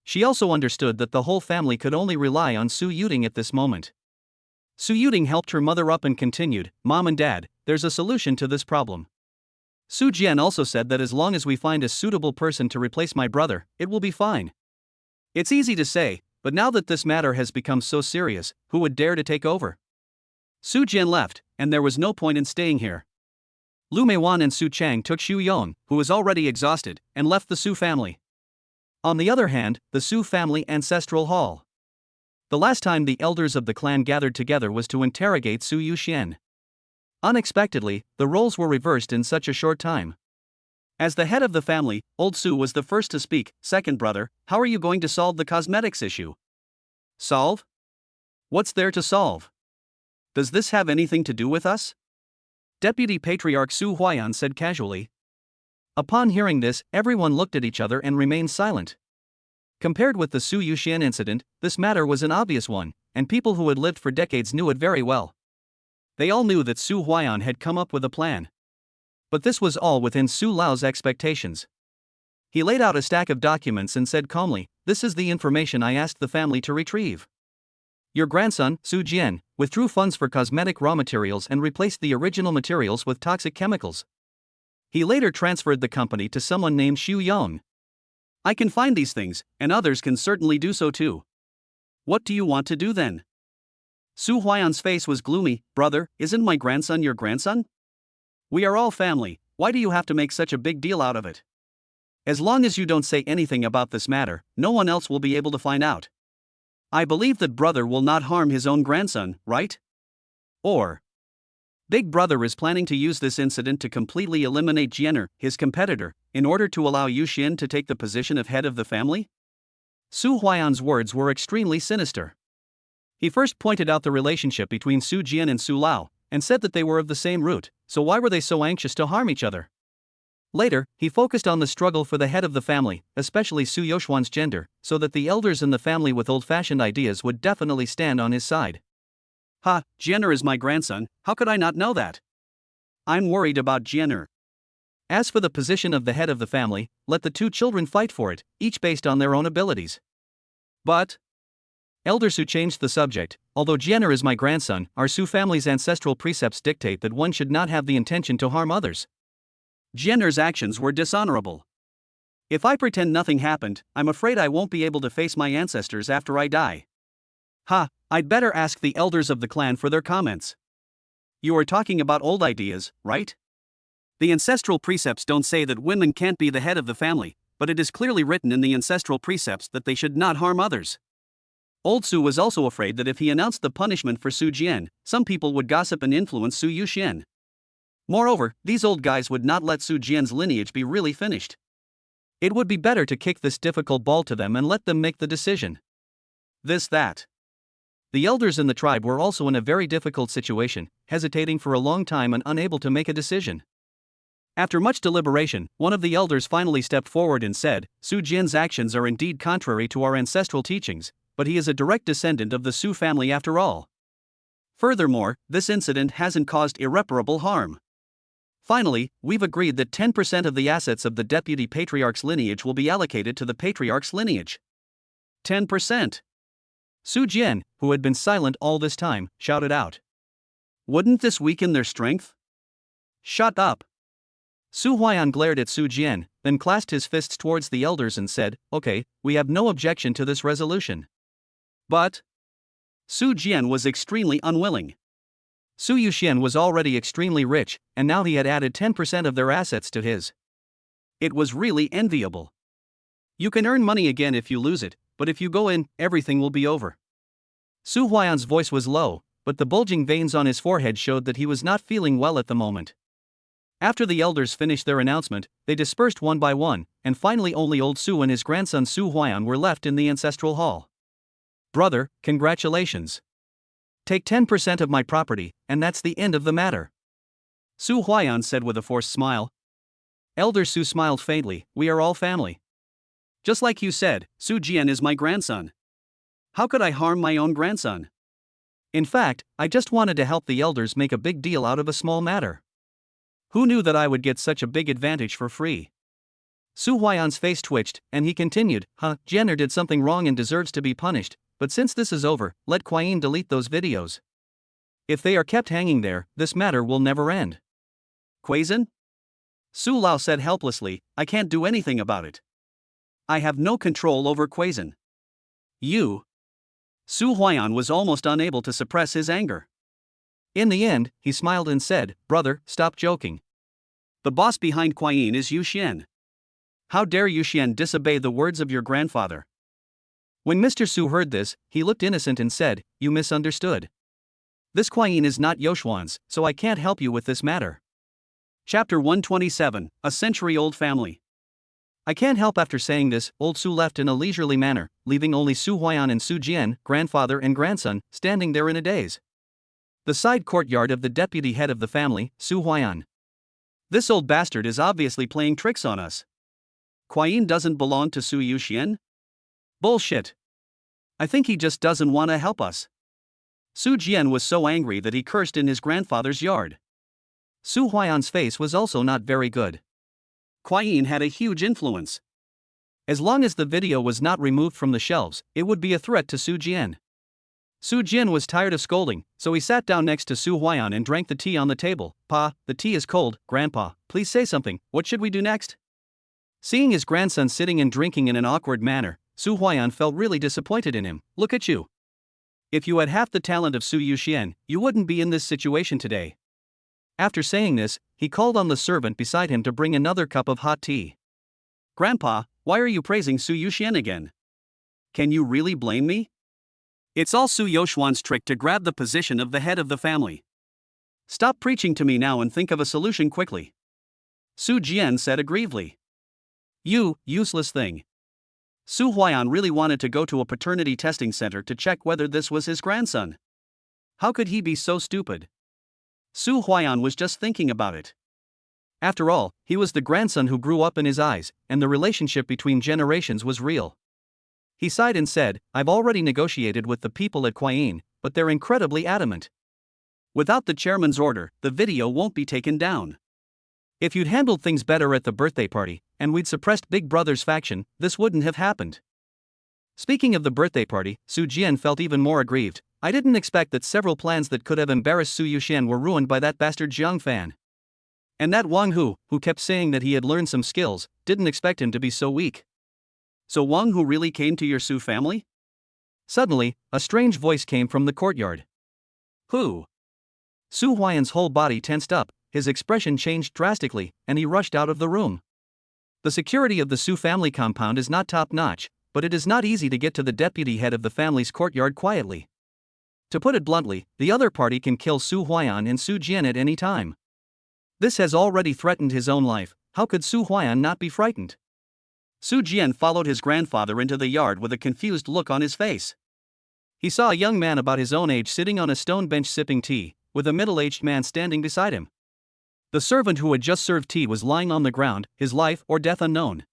She also understood that the whole family could only rely on Su Yuting at this moment. Su Yuting helped her mother up and continued, Mom and Dad, there's a solution to this problem. Su Jian also said that as long as we find a suitable person to replace my brother, it will be fine. It's easy to say, but now that this matter has become so serious, who would dare to take over? Su Jian left, and there was no point in staying here. Lu Meiwan and Su Chang took Xu Yong, who was already exhausted, and left the Su family. On the other hand, the Su family ancestral hall. The last time the elders of the clan gathered together was to interrogate Su Yuxian. Unexpectedly, the roles were reversed in such a short time. As the head of the family, old Su was the first to speak. Second brother, how are you going to solve the cosmetics issue? Solve? What's there to solve? Does this have anything to do with us? Deputy Patriarch Su Huaiyan said casually. Upon hearing this, everyone looked at each other and remained silent. Compared with the Su Yuxian incident, this matter was an obvious one, and people who had lived for decades knew it very well. They all knew that Su Huaiyan had come up with a plan. But this was all within Su Lao's expectations. He laid out a stack of documents and said calmly, This is the information I asked the family to retrieve. Your grandson, Su Jian, withdrew funds for cosmetic raw materials and replaced the original materials with toxic chemicals. He later transferred the company to someone named Xu Yong. I can find these things, and others can certainly do so too. What do you want to do then? Su Huaiyan's face was gloomy. Brother, isn't my grandson your grandson? We are all family, why do you have to make such a big deal out of it? As long as you don't say anything about this matter, no one else will be able to find out. I believe that brother will not harm his own grandson, right? Or Big Brother is planning to use this incident to completely eliminate Jianer, his competitor, in order to allow Yuxian to take the position of head of the family? Su Huaiyan's words were extremely sinister. He first pointed out the relationship between Su Jian and Su Lao, and said that they were of the same root, so why were they so anxious to harm each other? Later, he focused on the struggle for the head of the family, especially Su Yoxuan's gender, so that the elders in the family with old-fashioned ideas would definitely stand on his side. Ha, Jianer is my grandson, how could I not know that? I'm worried about Jianer. As for the position of the head of the family, let the two children fight for it, each based on their own abilities. But Elder Su changed the subject. Although Jianer is my grandson, our Su family's ancestral precepts dictate that one should not have the intention to harm others. Jianer's actions were dishonorable. If I pretend nothing happened, I'm afraid I won't be able to face my ancestors after I die. Ha, I'd better ask the elders of the clan for their comments. You are talking about old ideas, right? The ancestral precepts don't say that women can't be the head of the family, but it is clearly written in the ancestral precepts that they should not harm others. Old Su was also afraid that if he announced the punishment for Su Jian, some people would gossip and influence Su Yuxian. Moreover, these old guys would not let Su Jian's lineage be really finished. It would be better to kick this difficult ball to them and let them make the decision. That. The elders in the tribe were also in a very difficult situation, hesitating for a long time and unable to make a decision. After much deliberation, one of the elders finally stepped forward and said, Su Jian's actions are indeed contrary to our ancestral teachings, but he is a direct descendant of the Su family after all. Furthermore, this incident hasn't caused irreparable harm. Finally, we've agreed that 10% of the assets of the Deputy Patriarch's lineage will be allocated to the Patriarch's lineage. 10%. Su Jian, who had been silent all this time, shouted out. Wouldn't this weaken their strength? Shut up. Su Huaiyan glared at Su Jian, then clasped his fists towards the elders and said, Okay, we have no objection to this resolution. But Su Jian was extremely unwilling. Su Yuxian was already extremely rich, and now he had added 10% of their assets to his. It was really enviable. You can earn money again if you lose it, but if you go in, everything will be over. Su Huayan's voice was low, but the bulging veins on his forehead showed that he was not feeling well at the moment. After the elders finished their announcement, they dispersed one by one, and finally only old Su and his grandson Su Huayan were left in the ancestral hall. Brother, congratulations. Take 10% of my property, and that's the end of the matter. Su Huayan said with a forced smile. Elder Su smiled faintly, we are all family. Just like you said, Su Jian is my grandson. How could I harm my own grandson? In fact, I just wanted to help the elders make a big deal out of a small matter. Who knew that I would get such a big advantage for free? Su Huayan's face twitched, and he continued, Jenner did something wrong and deserves to be punished, but since this is over, let Kuai-yin delete those videos. If they are kept hanging there, this matter will never end. Kuai-yin? Su Lao said helplessly, I can't do anything about it. I have no control over Kuai-yin. You? Su Huayan was almost unable to suppress his anger. In the end, he smiled and said, Brother, stop joking. The boss behind Kuai-yin is Yu Xian. How dare Yu Xian disobey the words of your grandfather? When Mr. Su heard this, he looked innocent and said, You misunderstood. This Kuai-yin is not Yoshuan's, so I can't help you with this matter. Chapter 127, A Century-Old Family. I can't help after saying this, old Su left in a leisurely manner, leaving only Su Huayan and Su Jian, grandfather and grandson, standing there in a daze. The side courtyard of the deputy head of the family, Su Huayan. This old bastard is obviously playing tricks on us. Kuai-yin doesn't belong to Su Yuxian? Bullshit. I think he just doesn't want to help us. Su Jian was so angry that he cursed in his grandfather's yard. Su Huayan's face was also not very good. Kuai-yin had a huge influence. As long as the video was not removed from the shelves, it would be a threat to Su Jian. Su Jian was tired of scolding, so he sat down next to Su Huayan and drank the tea on the table. Pa, the tea is cold. Grandpa, please say something, what should we do next? Seeing his grandson sitting and drinking in an awkward manner, Su Huayan felt really disappointed in him. Look at you. If you had half the talent of Su Yuxian, you wouldn't be in this situation today. After saying this, he called on the servant beside him to bring another cup of hot tea. Grandpa, why are you praising Su Yuxian again? Can you really blame me? It's all Su Yoshuan's trick to grab the position of the head of the family. Stop preaching to me now and think of a solution quickly. Su Jian said aggrievedly. You, useless thing. Su Huayan really wanted to go to a paternity testing center to check whether this was his grandson. How could he be so stupid? Su Huayan was just thinking about it. After all, he was the grandson who grew up in his eyes, and the relationship between generations was real. He sighed and said, I've already negotiated with the people at Kuai-yin, but they're incredibly adamant. Without the chairman's order, the video won't be taken down. If you'd handled things better at the birthday party, and we'd suppressed Big Brother's faction, this wouldn't have happened. Speaking of the birthday party, Su Jian felt even more aggrieved. I didn't expect that several plans that could have embarrassed Su Yuxian were ruined by that bastard Jiang Fan. And that Wang Hu, who kept saying that he had learned some skills, didn't expect him to be so weak. So Wang Hu really came to your Su family? Suddenly, a strange voice came from the courtyard. Who? Su Huayan's whole body tensed up, his expression changed drastically, and he rushed out of the room. The security of the Su family compound is not top-notch, but it is not easy to get to the deputy head of the family's courtyard quietly. To put it bluntly, the other party can kill Su Huayan and Su Jian at any time. This has already threatened his own life, how could Su Huayan not be frightened? Su Jian followed his grandfather into the yard with a confused look on his face. He saw a young man about his own age sitting on a stone bench sipping tea, with a middle-aged man standing beside him. The servant who had just served tea was lying on the ground, his life or death unknown.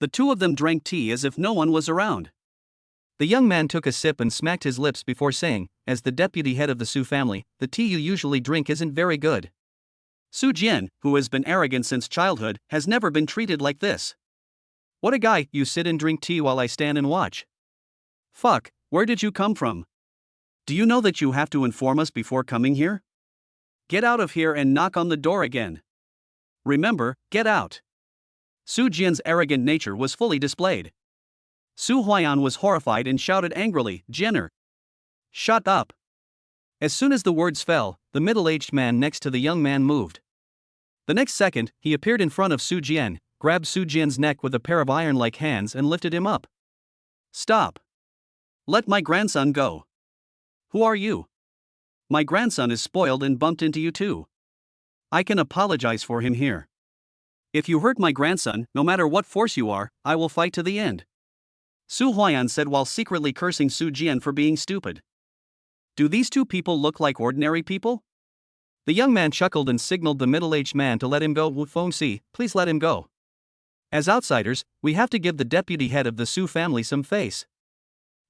The two of them drank tea as if no one was around. The young man took a sip and smacked his lips before saying, as the deputy head of the Su family, the tea you usually drink isn't very good. Su Jian, who has been arrogant since childhood, has never been treated like this. What a guy, you sit and drink tea while I stand and watch. Fuck, where did you come from? Do you know that you have to inform us before coming here? Get out of here and knock on the door again. Remember, get out. Su Jian's arrogant nature was fully displayed. Su Huayan was horrified and shouted angrily, Jenner. Shut up. As soon as the words fell, the middle-aged man next to the young man moved. The next second, he appeared in front of Su Jian, grabbed Su Jian's neck with a pair of iron-like hands and lifted him up. Stop. Let my grandson go. Who are you? My grandson is spoiled and bumped into you too. I can apologize for him here. If you hurt my grandson, no matter what force you are, I will fight to the end. Su Huayan said while secretly cursing Su Jian for being stupid. Do these two people look like ordinary people? The young man chuckled and signaled the middle-aged man to let him go. Wu Fengxi, please let him go. As outsiders, we have to give the deputy head of the Su family some face.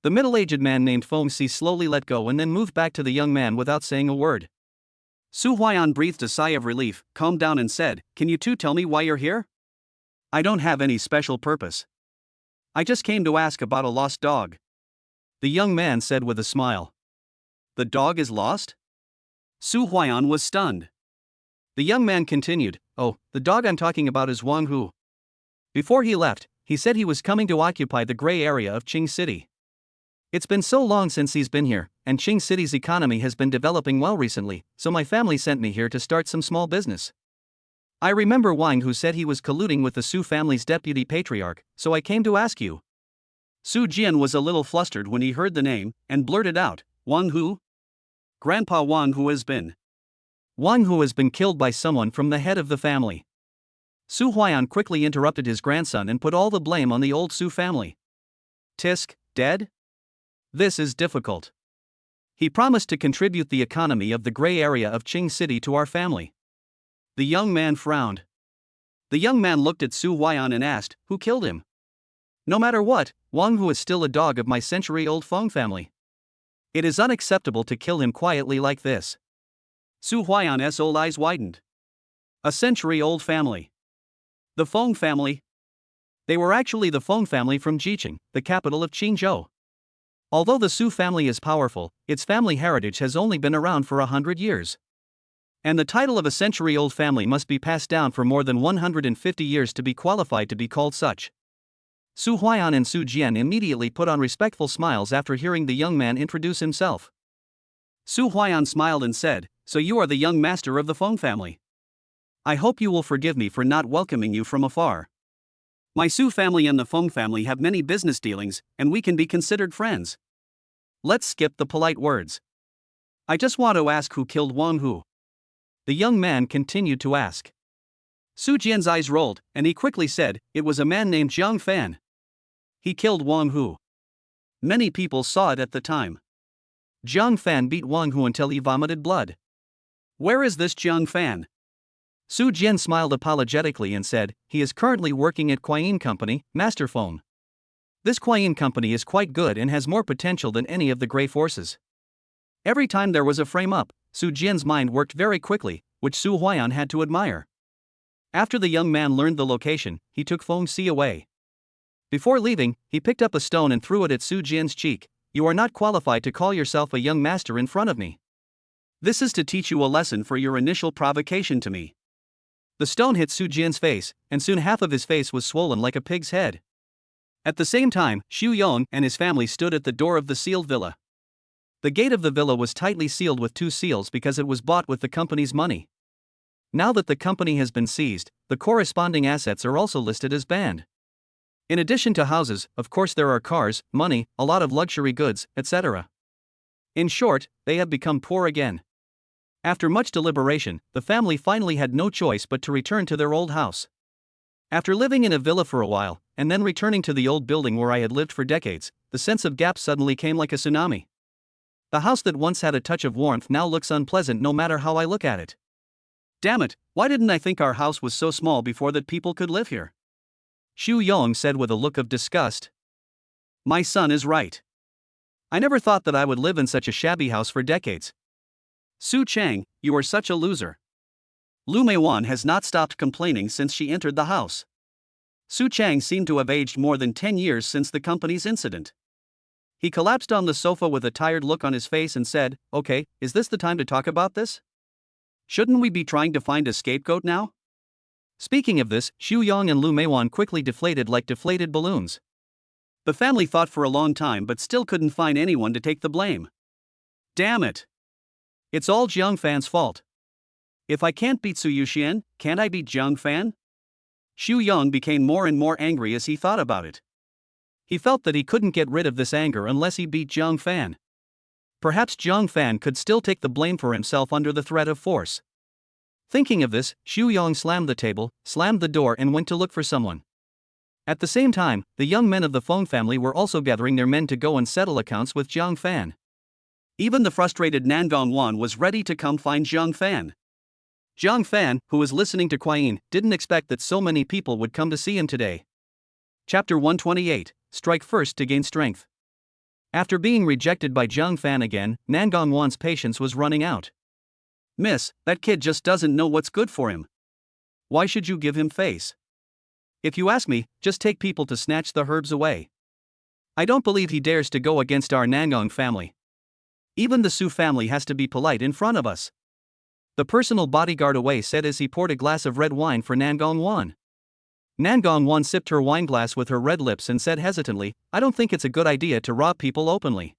The middle-aged man named Fengxi slowly let go and then moved back to the young man without saying a word. Su Huayan breathed a sigh of relief, calmed down and said, Can you two tell me why you're here? I don't have any special purpose. I just came to ask about a lost dog. The young man said with a smile. The dog is lost? Su Huayan was stunned. The young man continued, Oh, the dog I'm talking about is Wang Hu. Before he left, he said he was coming to occupy the gray area of Qing City. It's been so long since he's been here, and Qing City's economy has been developing well recently, so my family sent me here to start some small business. I remember Wang Hu said he was colluding with the Su family's deputy patriarch, so I came to ask you. Su Jian was a little flustered when he heard the name, and blurted out, Wang Hu? Grandpa Wang Hu has been. Wang Hu has been killed by someone from the head of the family. Su Huayan quickly interrupted his grandson and put all the blame on the old Su family. Tisk, dead? This is difficult. He promised to contribute the economy of the gray area of Qing City to our family. The young man frowned. The young man looked at Su Huayan and asked, Who killed him? No matter what, Wang Hu is still a dog of my century-old Feng family. It is unacceptable to kill him quietly like this. Su Huayan's old eyes widened. A century-old family. The Feng family? They were actually the Feng family from Jiqing, the capital of Qingzhou. Although the Su family is powerful, its family heritage has only been around for 100 years. And the title of a century-old family must be passed down for more than 150 years to be qualified to be called such. Su Huayan and Su Jian immediately put on respectful smiles after hearing the young man introduce himself. Su Huayan smiled and said, So you are the young master of the Feng family. I hope you will forgive me for not welcoming you from afar. My Su family and the Feng family have many business dealings, and we can be considered friends. Let's skip the polite words. I just want to ask who killed Wang Hu. The young man continued to ask. Su Jian's eyes rolled, and he quickly said, It was a man named Jiang Fan. He killed Wang Hu. Many people saw it at the time. Jiang Fan beat Wang Hu until he vomited blood. Where is this Jiang Fan? Su Jian smiled apologetically and said, He is currently working at Kuayin Company, Master Phone. This Kuayin Company is quite good and has more potential than any of the Grey Forces. Every time there was a frame-up, Su Jian's mind worked very quickly, which Su Huayan had to admire. After the young man learned the location, he took Fengxi away. Before leaving, he picked up a stone and threw it at Su Jian's cheek. You are not qualified to call yourself a young master in front of me. This is to teach you a lesson for your initial provocation to me. The stone hit Su Jian's face, and soon half of his face was swollen like a pig's head. At the same time, Xu Yong and his family stood at the door of the sealed villa. The gate of the villa was tightly sealed with 2 seals because it was bought with the company's money. Now that the company has been seized, the corresponding assets are also listed as banned. In addition to houses, of course there are cars, money, a lot of luxury goods, etc. In short, they have become poor again. After much deliberation, the family finally had no choice but to return to their old house. After living in a villa for a while, and then returning to the old building where I had lived for decades, the sense of gap suddenly came like a tsunami. The house that once had a touch of warmth now looks unpleasant no matter how I look at it. Damn it, why didn't I think our house was so small before that people could live here? Xu Yong said with a look of disgust. My son is right. I never thought that I would live in such a shabby house for decades. Su Chang, you are such a loser. Lu Meiwan has not stopped complaining since she entered the house. Su Chang seemed to have aged more than 10 years since the company's incident. He collapsed on the sofa with a tired look on his face and said, Okay, is this the time to talk about this? Shouldn't we be trying to find a scapegoat now? Speaking of this, Xu Yong and Lu Meiwan quickly deflated like deflated balloons. The family thought for a long time but still couldn't find anyone to take the blame. Damn it! It's all Jiang Fan's fault. If I can't beat Su Yuxian, can't I beat Jiang Fan? Xu Yong became more and more angry as he thought about it. He felt that he couldn't get rid of this anger unless he beat Zhang Fan. Perhaps Zhang Fan could still take the blame for himself under the threat of force. Thinking of this, Xu Yong slammed the table, slammed the door and went to look for someone. At the same time, the young men of the Feng family were also gathering their men to go and settle accounts with Zhang Fan. Even the frustrated Nangong Wan was ready to come find Zhang Fan. Zhang Fan, who was listening to Kuai Yin, didn't expect that so many people would come to see him today. Chapter 128, Strike First to Gain Strength. After being rejected by Zhang Fan again, Nangong Wan's patience was running out. Miss, that kid just doesn't know what's good for him. Why should you give him face? If you ask me, just take people to snatch the herbs away. I don't believe he dares to go against our Nangong family. Even the Su family has to be polite in front of us. The personal bodyguard Away said as he poured a glass of red wine for Nangong Wan. Nangong Wan sipped her wineglass with her red lips and said hesitantly, I don't think it's a good idea to rob people openly.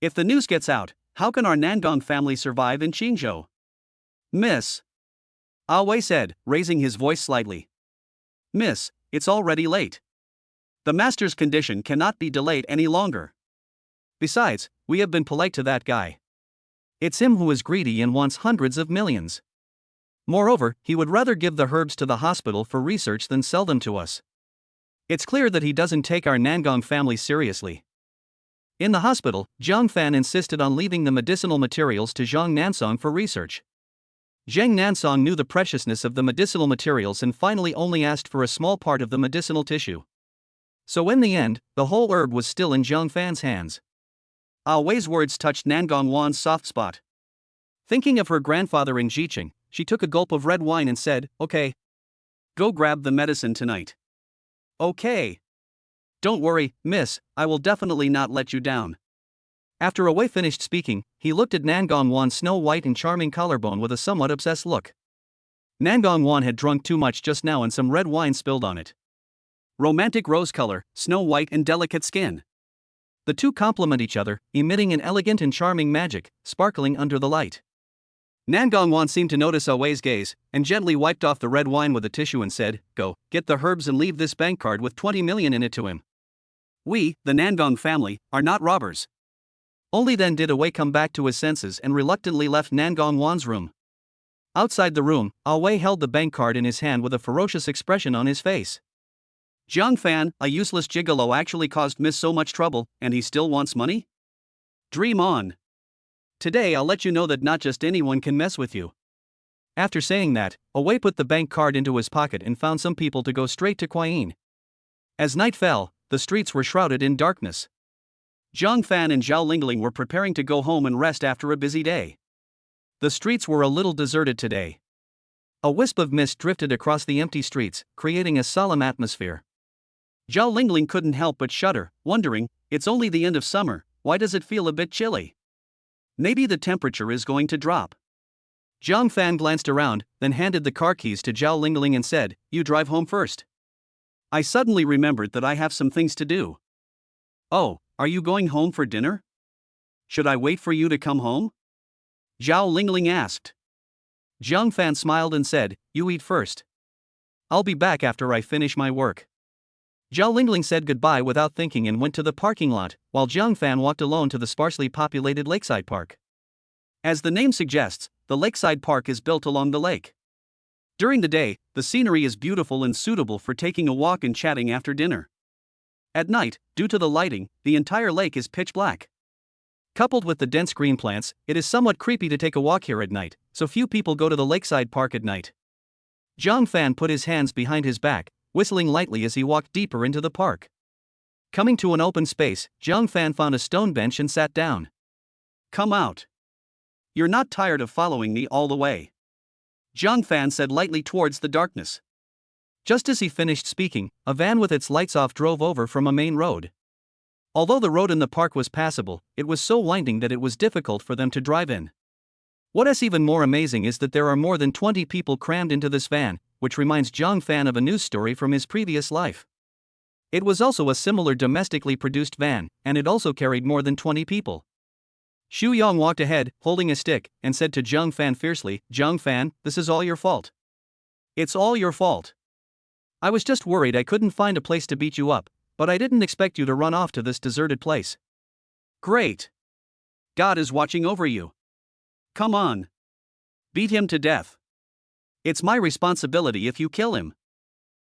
If the news gets out, how can our Nangong family survive in Qingzhou? Miss, Awei said, raising his voice slightly. Miss, it's already late. The master's condition cannot be delayed any longer. Besides, we have been polite to that guy. It's him who is greedy and wants hundreds of millions. Moreover, he would rather give the herbs to the hospital for research than sell them to us. It's clear that he doesn't take our Nangong family seriously. In the hospital, Zhang Fan insisted on leaving the medicinal materials to Zhang Nansong for research. Zhang Nansong knew the preciousness of the medicinal materials and finally only asked for a small part of the medicinal tissue. So in the end, the whole herb was still in Zhang Fan's hands. Wei's words touched Nangong Wan's soft spot. Thinking of her grandfather in Jiqing, she took a gulp of red wine and said, Okay. Go grab the medicine tonight. Okay. Don't worry, miss, I will definitely not let you down. After Awei finished speaking, he looked at Nangong Wan's snow-white and charming collarbone with a somewhat obsessed look. Nangong Wan had drunk too much just now and some red wine spilled on it. Romantic rose color, snow-white and delicate skin. The two complement each other, emitting an elegant and charming magic, sparkling under the light. Nangong Wan seemed to notice Awei's gaze, and gently wiped off the red wine with a tissue and said, Go, get the herbs and leave this bank card with 20 million in it to him. We, the Nangong family, are not robbers. Only then did Awei come back to his senses and reluctantly left Nangong Wan's room. Outside the room, Awei held the bank card in his hand with a ferocious expression on his face. Zhang Fan, a useless gigolo, actually caused Miss so much trouble, and he still wants money? Dream on. Today I'll let you know that not just anyone can mess with you. After saying that, Awei put the bank card into his pocket and found some people to go straight to Kuai Yin. As night fell, the streets were shrouded in darkness. Zhang Fan and Zhao Lingling were preparing to go home and rest after a busy day. The streets were a little deserted today. A wisp of mist drifted across the empty streets, creating a solemn atmosphere. Zhao Lingling couldn't help but shudder, wondering, it's only the end of summer, why does it feel a bit chilly? Maybe the temperature is going to drop. Zhang Fan glanced around, then handed the car keys to Zhao Lingling and said, You drive home first. I suddenly remembered that I have some things to do. Oh, are you going home for dinner? Should I wait for you to come home? Zhao Lingling asked. Zhang Fan smiled and said, You eat first. I'll be back after I finish my work. Zhao Lingling said goodbye without thinking and went to the parking lot, while Zhang Fan walked alone to the sparsely populated lakeside park. As the name suggests, the lakeside park is built along the lake. During the day, the scenery is beautiful and suitable for taking a walk and chatting after dinner. At night, due to the lighting, the entire lake is pitch black. Coupled with the dense green plants, it is somewhat creepy to take a walk here at night, so few people go to the lakeside park at night. Zhang Fan put his hands behind his back, whistling lightly as he walked deeper into the park. Coming to an open space, Zhang Fan found a stone bench and sat down. Come out. You're not tired of following me all the way? Zhang Fan said lightly towards the darkness. Just as he finished speaking, a van with its lights off drove over from a main road. Although the road in the park was passable, it was so winding that it was difficult for them to drive in. What is even more amazing is that there are more than 20 people crammed into this van, which reminds Zhang Fan of a news story from his previous life. It was also a similar domestically produced van, and it also carried more than 20 people. Xu Yong walked ahead, holding a stick, and said to Zhang Fan fiercely, Zhang Fan, this is all your fault. It's all your fault. I was just worried I couldn't find a place to beat you up, but I didn't expect you to run off to this deserted place. Great. God is watching over you. Come on. Beat him to death. It's my responsibility if you kill him.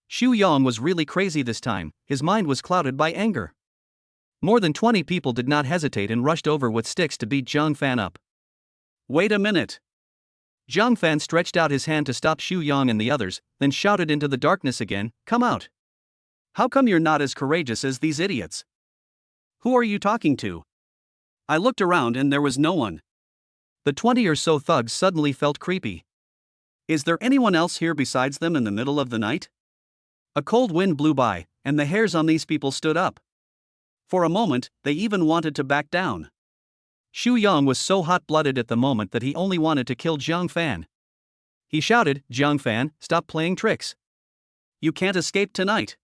Xu Yang was really crazy this time, his mind was clouded by anger. More than 20 people did not hesitate and rushed over with sticks to beat Zhang Fan up. Wait a minute. Zhang Fan stretched out his hand to stop Xu Yang and the others, then shouted into the darkness again, "Come out." How come you're not as courageous as these idiots? Who are you talking to? I looked around and there was no one. The 20 or so thugs suddenly felt creepy. Is there anyone else here besides them in the middle of the night? A cold wind blew by, and the hairs on these people stood up. For a moment, they even wanted to back down. Xu Yang was so hot-blooded at the moment that he only wanted to kill Zhang Fan. He shouted, "Zhang Fan, stop playing tricks. You can't escape tonight."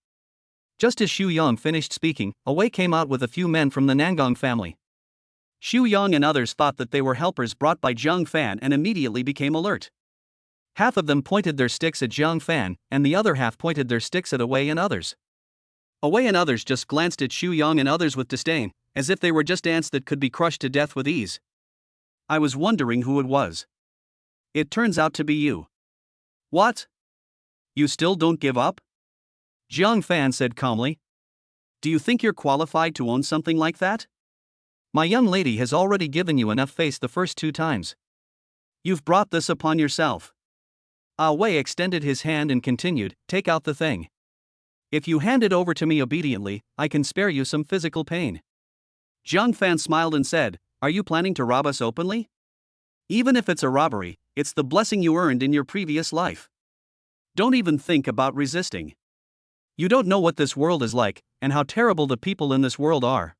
Just as Xu Yang finished speaking, Wei came out with a few men from the Nangong family. Xu Yang and others thought that they were helpers brought by Zhang Fan and immediately became alert. Half of them pointed their sticks at Zhang Fan, and the other half pointed their sticks at Wei and others. Wei and others just glanced at Xu Yang and others with disdain, as if they were just ants that could be crushed to death with ease. I was wondering who it was. It turns out to be you. What? You still don't give up? Zhang Fan said calmly. Do you think you're qualified to own something like that? My young lady has already given you enough face the first 2 times. You've brought this upon yourself. Wei extended his hand and continued, "Take out the thing. If you hand it over to me obediently, I can spare you some physical pain." Zhang Fan smiled and said, "Are you planning to rob us openly? Even if it's a robbery, it's the blessing you earned in your previous life. Don't even think about resisting. You don't know what this world is like, and how terrible the people in this world are."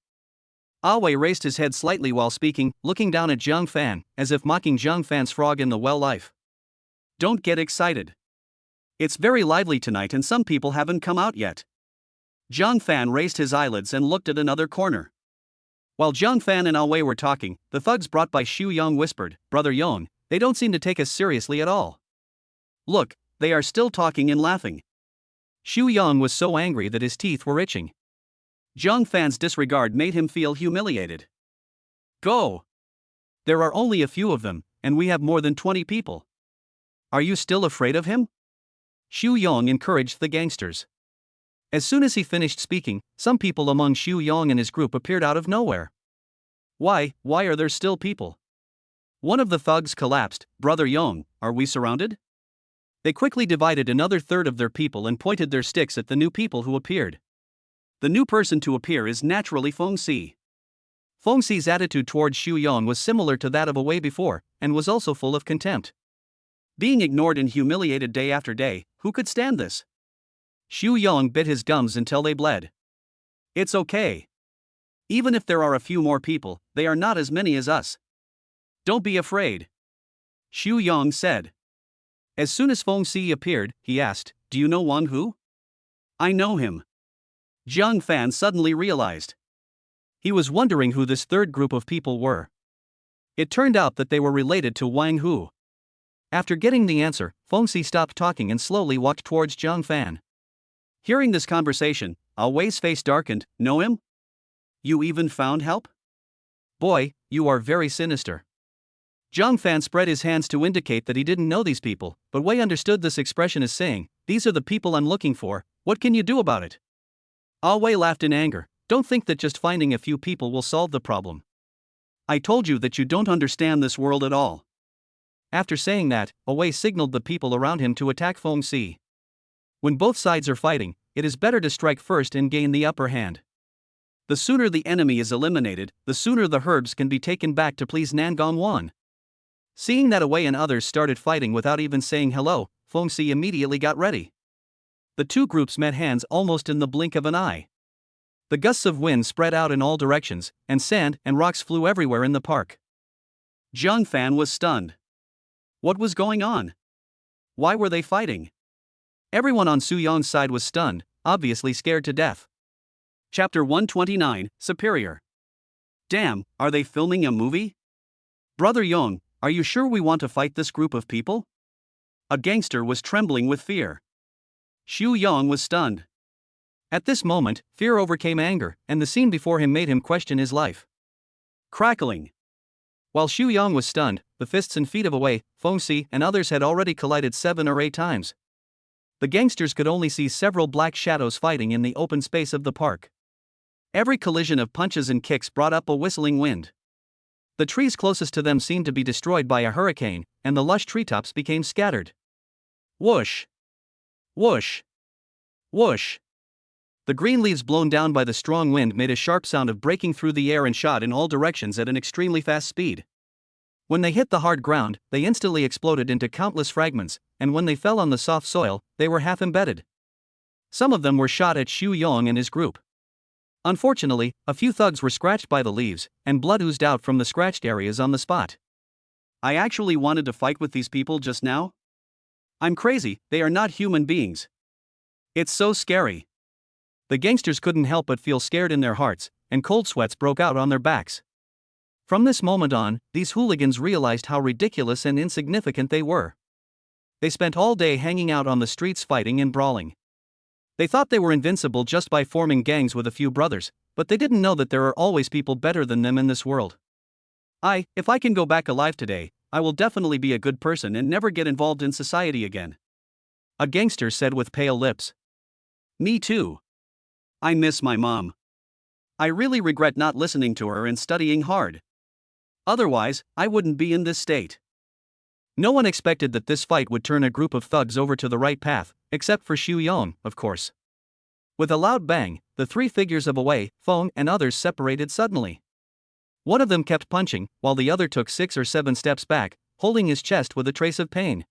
Wei raised his head slightly while speaking, looking down at Zhang Fan, as if mocking Zhang Fan's frog in the well life. Don't get excited. It's very lively tonight and some people haven't come out yet. Zhang Fan raised his eyelids and looked at another corner. While Zhang Fan and Wei were talking, the thugs brought by Xu Yang whispered, "Brother Yang, they don't seem to take us seriously at all. Look, they are still talking and laughing." Xu Yang was so angry that his teeth were itching. Zhang Fan's disregard made him feel humiliated. Go! There are only a few of them, and we have more than 20 people. Are you still afraid of him? Xu Yang encouraged the gangsters. As soon as he finished speaking, some people among Xu Yang and his group appeared out of nowhere. Why are there still people? One of the thugs collapsed. "Brother Yang, are we surrounded?" They quickly divided another third of their people and pointed their sticks at the new people who appeared. The new person to appear is naturally Feng Si. Feng Si's attitude towards Xu Yang was similar to that of Wei before, and was also full of contempt. Being ignored and humiliated day after day, who could stand this? Xu Yang bit his gums until they bled. It's okay. Even if there are a few more people, they are not as many as us. Don't be afraid. Xu Yang said. As soon as Feng Si appeared, he asked, "Do you know Wang Hu?" "I know him." Zhang Fan suddenly realized. He was wondering who this third group of people were. It turned out that they were related to Wang Hu. After getting the answer, Feng Si stopped talking and slowly walked towards Zhang Fan. Hearing this conversation, Wei's face darkened. "Know him? You even found help? Boy, you are very sinister." Zhang Fan spread his hands to indicate that he didn't know these people, but Wei understood this expression as saying, "These are the people I'm looking for, what can you do about it?" Wei laughed in anger. "Don't think that just finding a few people will solve the problem. I told you that you don't understand this world at all." After saying that, Wei signaled the people around him to attack Feng Si. When both sides are fighting, it is better to strike first and gain the upper hand. The sooner the enemy is eliminated, the sooner the herbs can be taken back to please Nangong Wan. Seeing that Wei and others started fighting without even saying hello, Feng Si immediately got ready. The two groups met hands almost in the blink of an eye. The gusts of wind spread out in all directions, and sand and rocks flew everywhere in the park. Zhang Fan was stunned. What was going on? Why were they fighting? Everyone on Xu Yang's side was stunned, obviously scared to death. Chapter 129, Superior. Damn, are they filming a movie? Brother Yang, are you sure we want to fight this group of people? A gangster was trembling with fear. Xu Yang was stunned. At this moment, fear overcame anger, and the scene before him made him question his life. Crackling. While Xu Yong was stunned, the fists and feet of Wei, Feng Si, and others had already collided 7 or 8 times. The gangsters could only see several black shadows fighting in the open space of the park. Every collision of punches and kicks brought up a whistling wind. The trees closest to them seemed to be destroyed by a hurricane, and the lush treetops became scattered. Whoosh! Whoosh! Whoosh! The green leaves blown down by the strong wind made a sharp sound of breaking through the air and shot in all directions at an extremely fast speed. When they hit the hard ground, they instantly exploded into countless fragments, and when they fell on the soft soil, they were half embedded. Some of them were shot at Xu Yong and his group. Unfortunately, a few thugs were scratched by the leaves, and blood oozed out from the scratched areas on the spot. I actually wanted to fight with these people just now? I'm crazy, they are not human beings. It's so scary. The gangsters couldn't help but feel scared in their hearts, and cold sweats broke out on their backs. From this moment on, these hooligans realized how ridiculous and insignificant they were. They spent all day hanging out on the streets fighting and brawling. They thought they were invincible just by forming gangs with a few brothers, but they didn't know that there are always people better than them in this world. If I can go back alive today, I will definitely be a good person and never get involved in society again. A gangster said with pale lips. Me too. I miss my mom. I really regret not listening to her and studying hard. Otherwise, I wouldn't be in this state. No one expected that this fight would turn a group of thugs over to the right path, except for Xu Yong, of course. With a loud bang, the 3 figures of Wei, Feng, and others separated suddenly. One of them kept punching, while the other took 6 or 7 steps back, holding his chest with a trace of pain.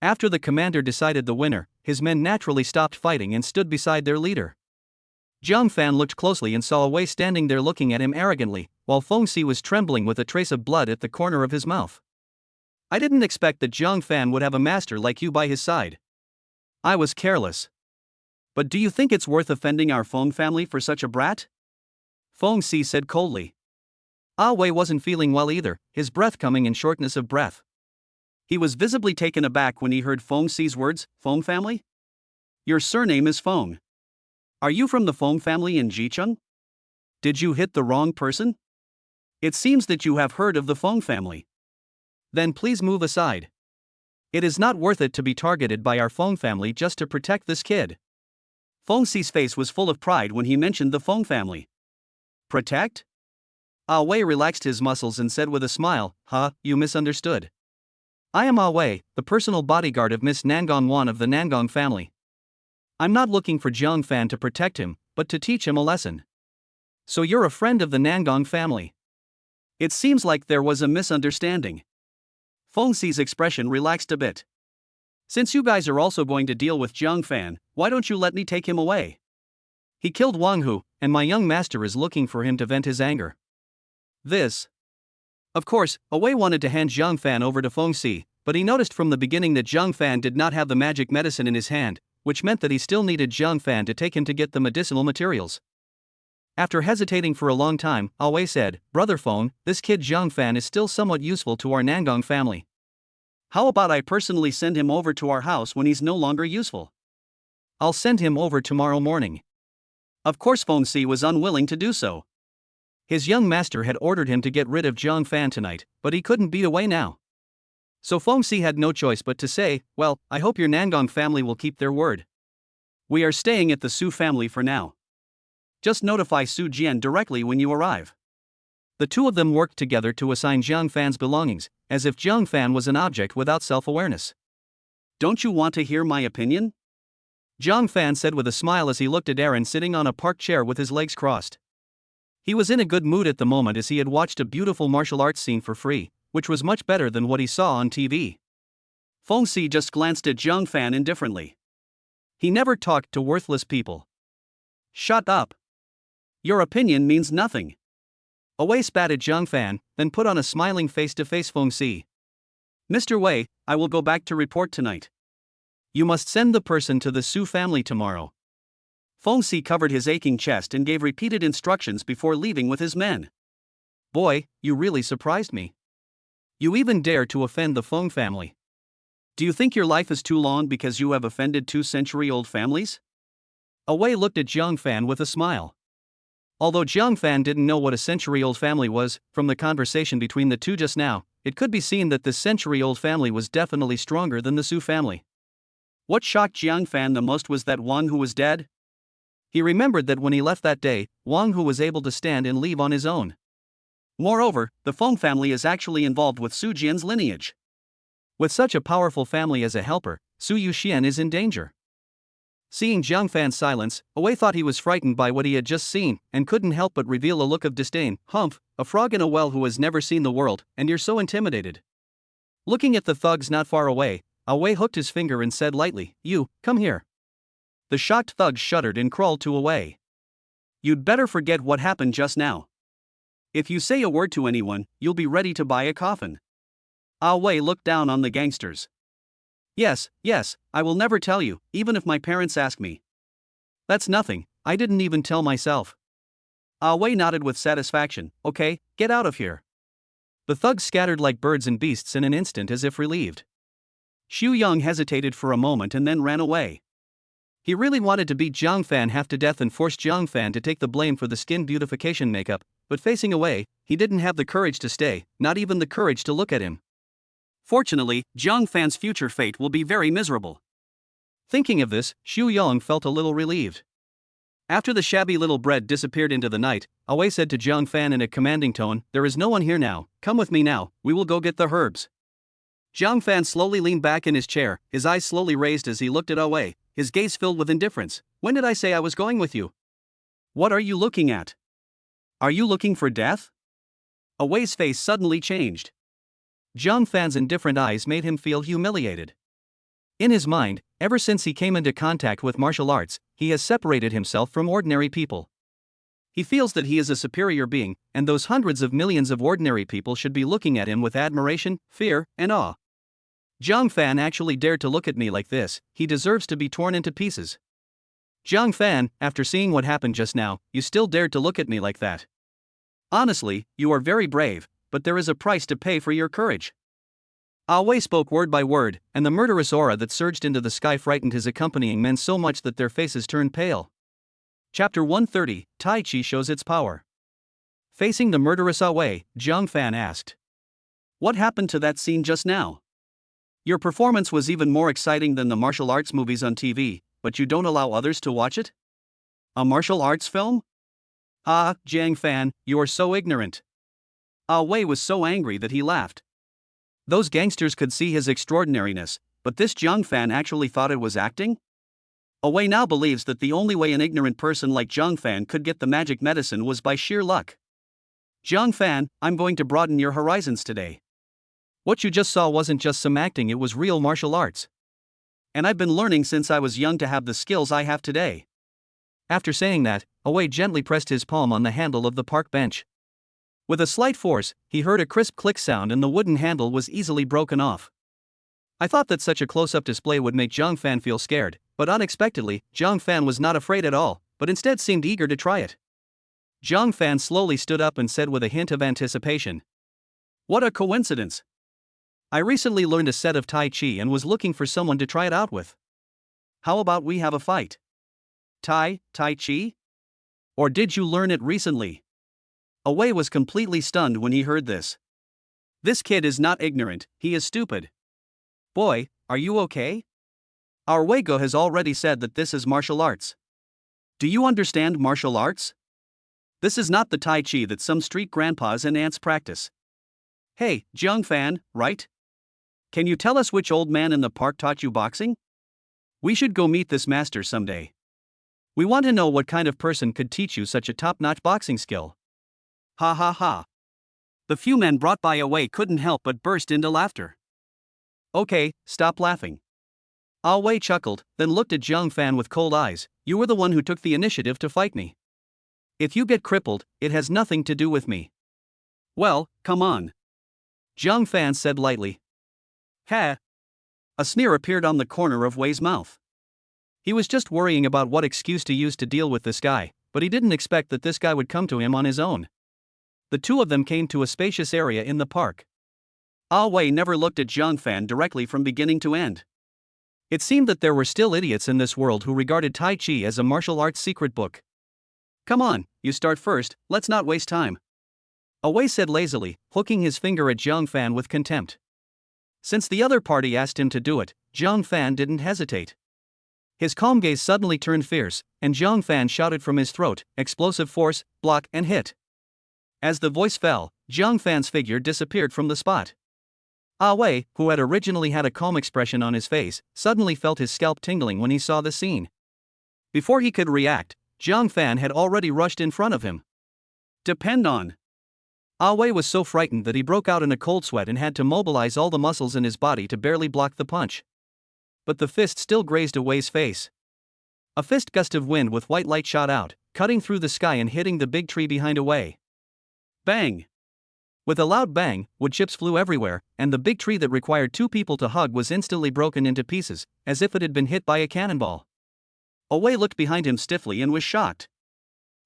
After the commander decided the winner, his men naturally stopped fighting and stood beside their leader. Jiang Fan looked closely and saw Wei standing there looking at him arrogantly, while Feng Si was trembling with a trace of blood at the corner of his mouth. I didn't expect that Jiang Fan would have a master like you by his side. I was careless. But do you think it's worth offending our Feng family for such a brat? Feng Si said coldly. Wei wasn't feeling well either, his breath coming in shortness of breath. He was visibly taken aback when he heard Feng Si's words, Feng family? Your surname is Feng. Are you from the Feng family in Jicheng? Did you hit the wrong person? It seems that you have heard of the Feng family. Then please move aside. It is not worth it to be targeted by our Feng family just to protect this kid. Feng Si's face was full of pride when he mentioned the Feng family. Protect? Wei relaxed his muscles and said with a smile, you misunderstood. I am Wei, the personal bodyguard of Miss Nangong Wan of the Nangong family. I'm not looking for Jiang Fan to protect him, but to teach him a lesson. So you're a friend of the Nangong family. It seems like there was a misunderstanding. Feng Si's expression relaxed a bit. Since you guys are also going to deal with Jiang Fan, why don't you let me take him away? He killed Wang Hu, and my young master is looking for him to vent his anger. Of course, Wei wanted to hand Jiang Fan over to Feng Si, but he noticed from the beginning that Jiang Fan did not have the magic medicine in his hand, which meant that he still needed Jiang Fan to take him to get the medicinal materials. After hesitating for a long time, Wei said, Brother Feng, this kid Jiang Fan is still somewhat useful to our Nangong family. How about I personally send him over to our house when he's no longer useful? I'll send him over tomorrow morning. Of course Feng Si was unwilling to do so. His young master had ordered him to get rid of Jiang Fan tonight, but he couldn't beat Wei now. So Feng Si had no choice but to say, well, I hope your Nangong family will keep their word. We are staying at the Su family for now. Just notify Su Jian directly when you arrive. The two of them worked together to assign Jiang Fan's belongings, as if Jiang Fan was an object without self-awareness. Don't you want to hear my opinion? Jiang Fan said with a smile as he looked at Aaron sitting on a park chair with his legs crossed. He was in a good mood at the moment as he had watched a beautiful martial arts scene for free, which was much better than what he saw on TV. Feng Si just glanced at Jiang Fan indifferently. He never talked to worthless people. Shut up. Your opinion means nothing. Wei spat at Jiang Fan, then put on a smiling face to face Feng Si. Mr. Wei, I will go back to report tonight. You must send the person to the Su family tomorrow. Feng Si covered his aching chest and gave repeated instructions before leaving with his men. Boy, you really surprised me. You even dare to offend the Feng family. Do you think your life is too long because you have offended 2-century-old families? Wei looked at Jiang Fan with a smile. Although Jiang Fan didn't know what a century-old family was, from the conversation between the two just now, it could be seen that this century-old family was definitely stronger than the Su family. What shocked Jiang Fan the most was that Wang Hu was dead. He remembered that when he left that day, Wang Hu was able to stand and leave on his own. Moreover, the Feng family is actually involved with Su Jian's lineage. With such a powerful family as a helper, Su Yuxian is in danger. Seeing Jiang Fan's silence, Wei thought he was frightened by what he had just seen, and couldn't help but reveal a look of disdain. Humph, a frog in a well who has never seen the world, and you're so intimidated. Looking at the thugs not far away, Wei hooked his finger and said lightly, "You, come here." The shocked thugs shuddered and crawled to Wei. "You'd better forget what happened just now. If you say a word to anyone, you'll be ready to buy a coffin." Wei looked down on the gangsters. Yes, I will never tell you, even if my parents ask me." "That's nothing, I didn't even tell myself." Wei nodded with satisfaction. "Okay, get out of here." The thugs scattered like birds and beasts in an instant as if relieved. Xu Yang hesitated for a moment and then ran away. He really wanted to beat Jiang Fan half to death and force Jiang Fan to take the blame for the skin beautification makeup, but facing away, he didn't have the courage to stay, not even the courage to look at him. Fortunately, Jiang Fan's future fate will be very miserable. Thinking of this, Xu Yang felt a little relieved. After the shabby little bread disappeared into the night, Wei said to Jiang Fan in a commanding tone, "There is no one here now, come with me now, we will go get the herbs." Jiang Fan slowly leaned back in his chair, his eyes slowly raised as he looked at Wei, his gaze filled with indifference. "When did I say I was going with you? What are you looking at? Are you looking for death?" Wei's face suddenly changed. Jiang Fan's indifferent eyes made him feel humiliated. In his mind, ever since he came into contact with martial arts, he has separated himself from ordinary people. He feels that he is a superior being, and those hundreds of millions of ordinary people should be looking at him with admiration, fear, and awe. Jiang Fan actually dared to look at me like this, he deserves to be torn into pieces. Jiang Fan, after seeing what happened just now, you still dared to look at me like that. Honestly, you are very brave, but there is a price to pay for your courage. Wei spoke word by word, and the murderous aura that surged into the sky frightened his accompanying men so much that their faces turned pale. Chapter 130, Tai Chi shows its power. Facing the murderous Wei, Jiang Fan asked, "What happened to that scene just now? Your performance was even more exciting than the martial arts movies on TV, but you don't allow others to watch it? A martial arts film? Ah, Jiang Fan, you are so ignorant." Wei was so angry that he laughed. Those gangsters could see his extraordinariness, but this Jiang Fan actually thought it was acting? Wei now believes that the only way an ignorant person like Jiang Fan could get the magic medicine was by sheer luck. "Jiang Fan, I'm going to broaden your horizons today. What you just saw wasn't just some acting, it was real martial arts. And I've been learning since I was young to have the skills I have today." After saying that, Wei gently pressed his palm on the handle of the park bench. With a slight force, he heard a crisp click sound and the wooden handle was easily broken off. I thought that such a close-up display would make Jiang Fan feel scared, but unexpectedly, Jiang Fan was not afraid at all, but instead seemed eager to try it. Jiang Fan slowly stood up and said with a hint of anticipation, "What a coincidence! I recently learned a set of Tai Chi and was looking for someone to try it out with. How about we have a fight?" Tai Chi? Or did you learn it recently?" Wei was completely stunned when he heard this. This kid is not ignorant, he is stupid. "Boy, are you okay? Our Weigo has already said that this is martial arts. Do you understand martial arts? This is not the Tai Chi that some street grandpas and aunts practice. Hey, Jiang Fan, right? Can you tell us which old man in the park taught you boxing? We should go meet this master someday. We want to know what kind of person could teach you such a top-notch boxing skill." Ha ha ha. The few men brought by Wei couldn't help but burst into laughter. "Okay, stop laughing." Wei chuckled, then looked at Jiang Fan with cold eyes. "You were the one who took the initiative to fight me. If you get crippled, it has nothing to do with me." "Well, come on," Jiang Fan said lightly. "Ha!" A sneer appeared on the corner of Wei's mouth. He was just worrying about what excuse to use to deal with this guy, but he didn't expect that this guy would come to him on his own. The two of them came to a spacious area in the park. Wei never looked at Jiang Fan directly from beginning to end. It seemed that there were still idiots in this world who regarded Tai Chi as a martial arts secret book. Come on, you start first, let's not waste time. Awei said lazily, hooking his finger at Zhang Fan with contempt. Since the other party asked him to do it, Zhang Fan didn't hesitate. His calm gaze suddenly turned fierce, and Zhang Fan shouted from his throat, explosive force, block and hit. As the voice fell, Zhang Fan's figure disappeared from the spot. Awei, who had originally had a calm expression on his face, suddenly felt his scalp tingling when he saw the scene. Before he could react, Zhang Fan had already rushed in front of him. Depend on. Awei was so frightened that he broke out in a cold sweat and had to mobilize all the muscles in his body to barely block the punch. But the fist still grazed Awei's face. A fist gust of wind with white light shot out, cutting through the sky and hitting the big tree behind Awei. Bang! With a loud bang, wood chips flew everywhere, and the big tree that required two people to hug was instantly broken into pieces, as if it had been hit by a cannonball. Awei looked behind him stiffly and was shocked.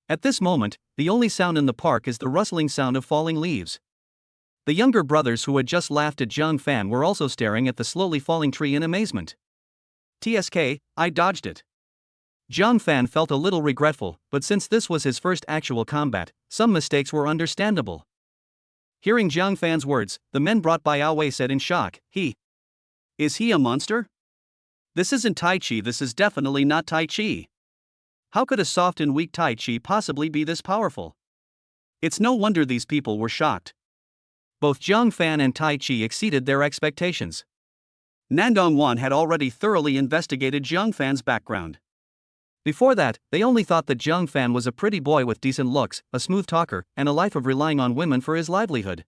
At this moment, the only sound in the park is the rustling sound of falling leaves. The younger brothers who had just laughed at Zhang Fan were also staring at the slowly falling tree in amazement. TSK, I dodged it. Zhang Fan felt a little regretful, but since this was his first actual combat, some mistakes were understandable. Hearing Zhang Fan's words, the men brought by Awei said in shock, Is he a monster? This isn't Tai Chi, this is definitely not Tai Chi. How could a soft and weak Tai Chi possibly be this powerful? It's no wonder these people were shocked. Both Zhang Fan and Tai Chi exceeded their expectations. Nandong Wan had already thoroughly investigated Zhang Fan's background. Before that, they only thought that Zhang Fan was a pretty boy with decent looks, a smooth talker, and a life of relying on women for his livelihood.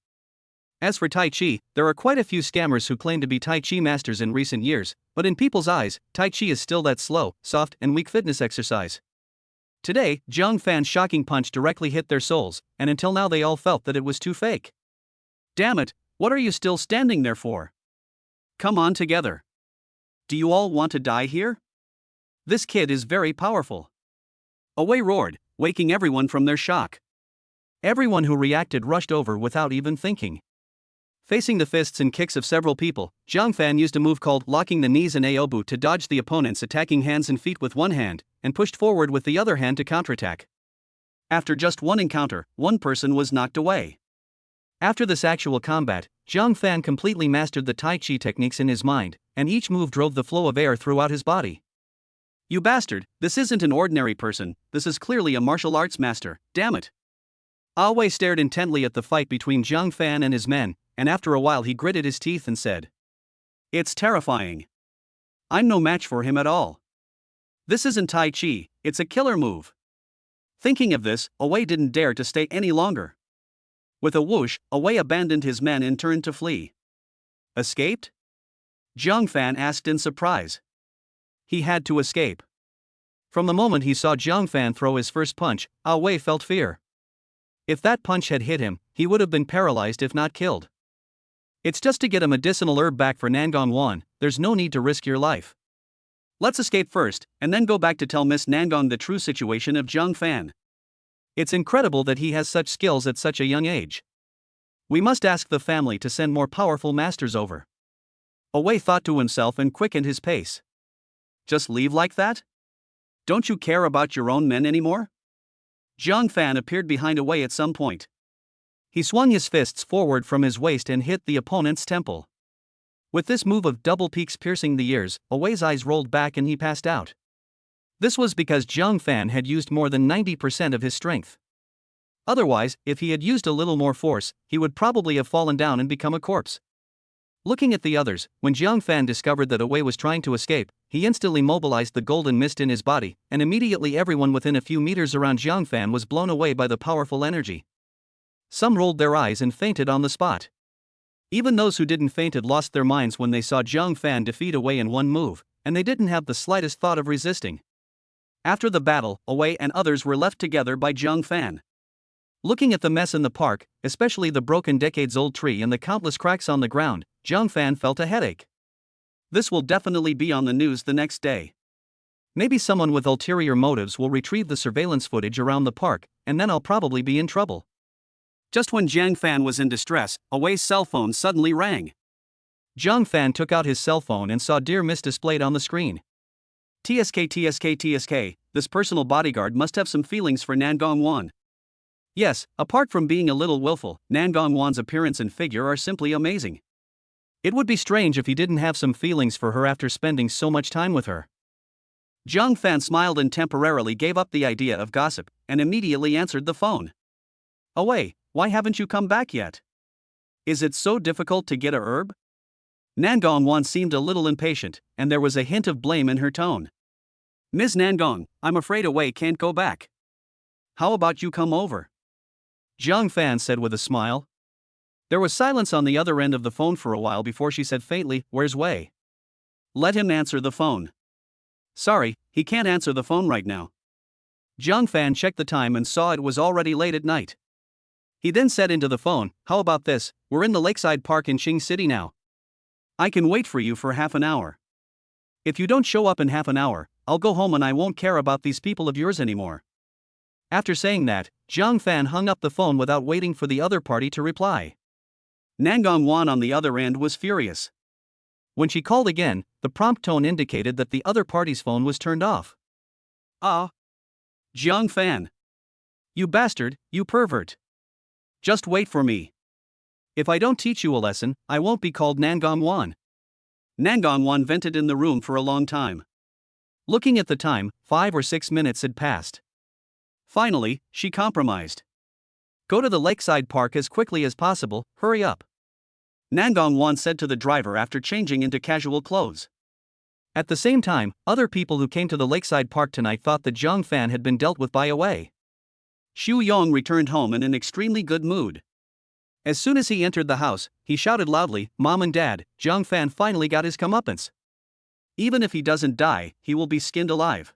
As for Tai Chi, there are quite a few scammers who claim to be Tai Chi masters in recent years, but in people's eyes, Tai Chi is still that slow, soft, and weak fitness exercise. Today, Zhang Fan's shocking punch directly hit their souls, and until now they all felt that it was too fake. Damn it, what are you still standing there for? Come on together. Do you all want to die here? This kid is very powerful. Awei roared, waking everyone from their shock. Everyone who reacted rushed over without even thinking. Facing the fists and kicks of several people, Zhang Fan used a move called locking the knees and Aobu to dodge the opponent's attacking hands and feet with one hand, and pushed forward with the other hand to counterattack. After just one encounter, one person was knocked away. After this actual combat, Zhang Fan completely mastered the Tai Chi techniques in his mind, and each move drove the flow of air throughout his body. You bastard, this isn't an ordinary person, this is clearly a martial arts master, damn it. Awei stared intently at the fight between Zhang Fan and his men, and after a while he gritted his teeth and said, It's terrifying. I'm no match for him at all. This isn't Tai Chi, it's a killer move. Thinking of this, Awei didn't dare to stay any longer. With a whoosh, Awei abandoned his men and turned to flee. Escaped? Zhang Fan asked in surprise. He had to escape. From the moment he saw Zhang Fan throw his first punch, Awei felt fear. If that punch had hit him, he would have been paralyzed if not killed. It's just to get a medicinal herb back for Nandong Wan, there's no need to risk your life. Let's escape first, and then go back to tell Miss Nandong the true situation of Zhang Fan. It's incredible that he has such skills at such a young age. We must ask the family to send more powerful masters over. Awei thought to himself and quickened his pace. Just leave like that? Don't you care about your own men anymore? Zhang Fan appeared behind Awei at some point. He swung his fists forward from his waist and hit the opponent's temple. With this move of double peaks piercing the ears, Awei's eyes rolled back and he passed out. This was because Zhang Fan had used more than 90% of his strength. Otherwise, if he had used a little more force, he would probably have fallen down and become a corpse. Looking at the others, when Zhang Fan discovered that Awei was trying to escape, he instantly mobilized the golden mist in his body, and immediately everyone within a few meters around Zhang Fan was blown away by the powerful energy. Some rolled their eyes and fainted on the spot. Even those who didn't faint had lost their minds when they saw Zhang Fan defeat Awei in one move, and they didn't have the slightest thought of resisting. After the battle, Awei and others were left together by Zhang Fan. Looking at the mess in the park, especially the broken decades-old tree and the countless cracks on the ground, Zhang Fan felt a headache. This will definitely be on the news the next day. Maybe someone with ulterior motives will retrieve the surveillance footage around the park, and then I'll probably be in trouble. Just when Zhang Fan was in distress, Awei's cell phone suddenly rang. Zhang Fan took out his cell phone and saw Dear Miss displayed on the screen. TSK, this personal bodyguard must have some feelings for Nan Gongwan. Yes, apart from being a little willful, Nan Gongwan's appearance and figure are simply amazing. It would be strange if he didn't have some feelings for her after spending so much time with her. Zhang Fan smiled and temporarily gave up the idea of gossip, and immediately answered the phone. Away, why haven't you come back yet? Is it so difficult to get a herb? Nan Gongwan seemed a little impatient, and there was a hint of blame in her tone. Ms. Nangong, I'm afraid Away can't go back. How about you come over? Zhang Fan said with a smile. There was silence on the other end of the phone for a while before she said faintly, Where's Wei? Let him answer the phone. Sorry, he can't answer the phone right now. Zhang Fan checked the time and saw it was already late at night. He then said into the phone, How about this, we're in the Lakeside Park in Qing City now. I can wait for you for half an hour. If you don't show up in half an hour, I'll go home and I won't care about these people of yours anymore. After saying that, Zhang Fan hung up the phone without waiting for the other party to reply. Nan Gongwan on the other end was furious. When she called again, the prompt tone indicated that the other party's phone was turned off. Zhang Fan. You bastard, you pervert. Just wait for me. If I don't teach you a lesson, I won't be called Nan Gongwan. Nan Gongwan vented in the room for a long time. Looking at the time, 5 or 6 minutes had passed. Finally, she compromised. Go to the Lakeside Park as quickly as possible, hurry up. Nan Gongwan said to the driver after changing into casual clothes. At the same time, other people who came to the Lakeside Park tonight thought that Zhang Fan had been dealt with by Away. Xu Yong returned home in an extremely good mood. As soon as he entered the house, he shouted loudly, Mom and Dad, Zhang Fan finally got his comeuppance. Even if he doesn't die, he will be skinned alive.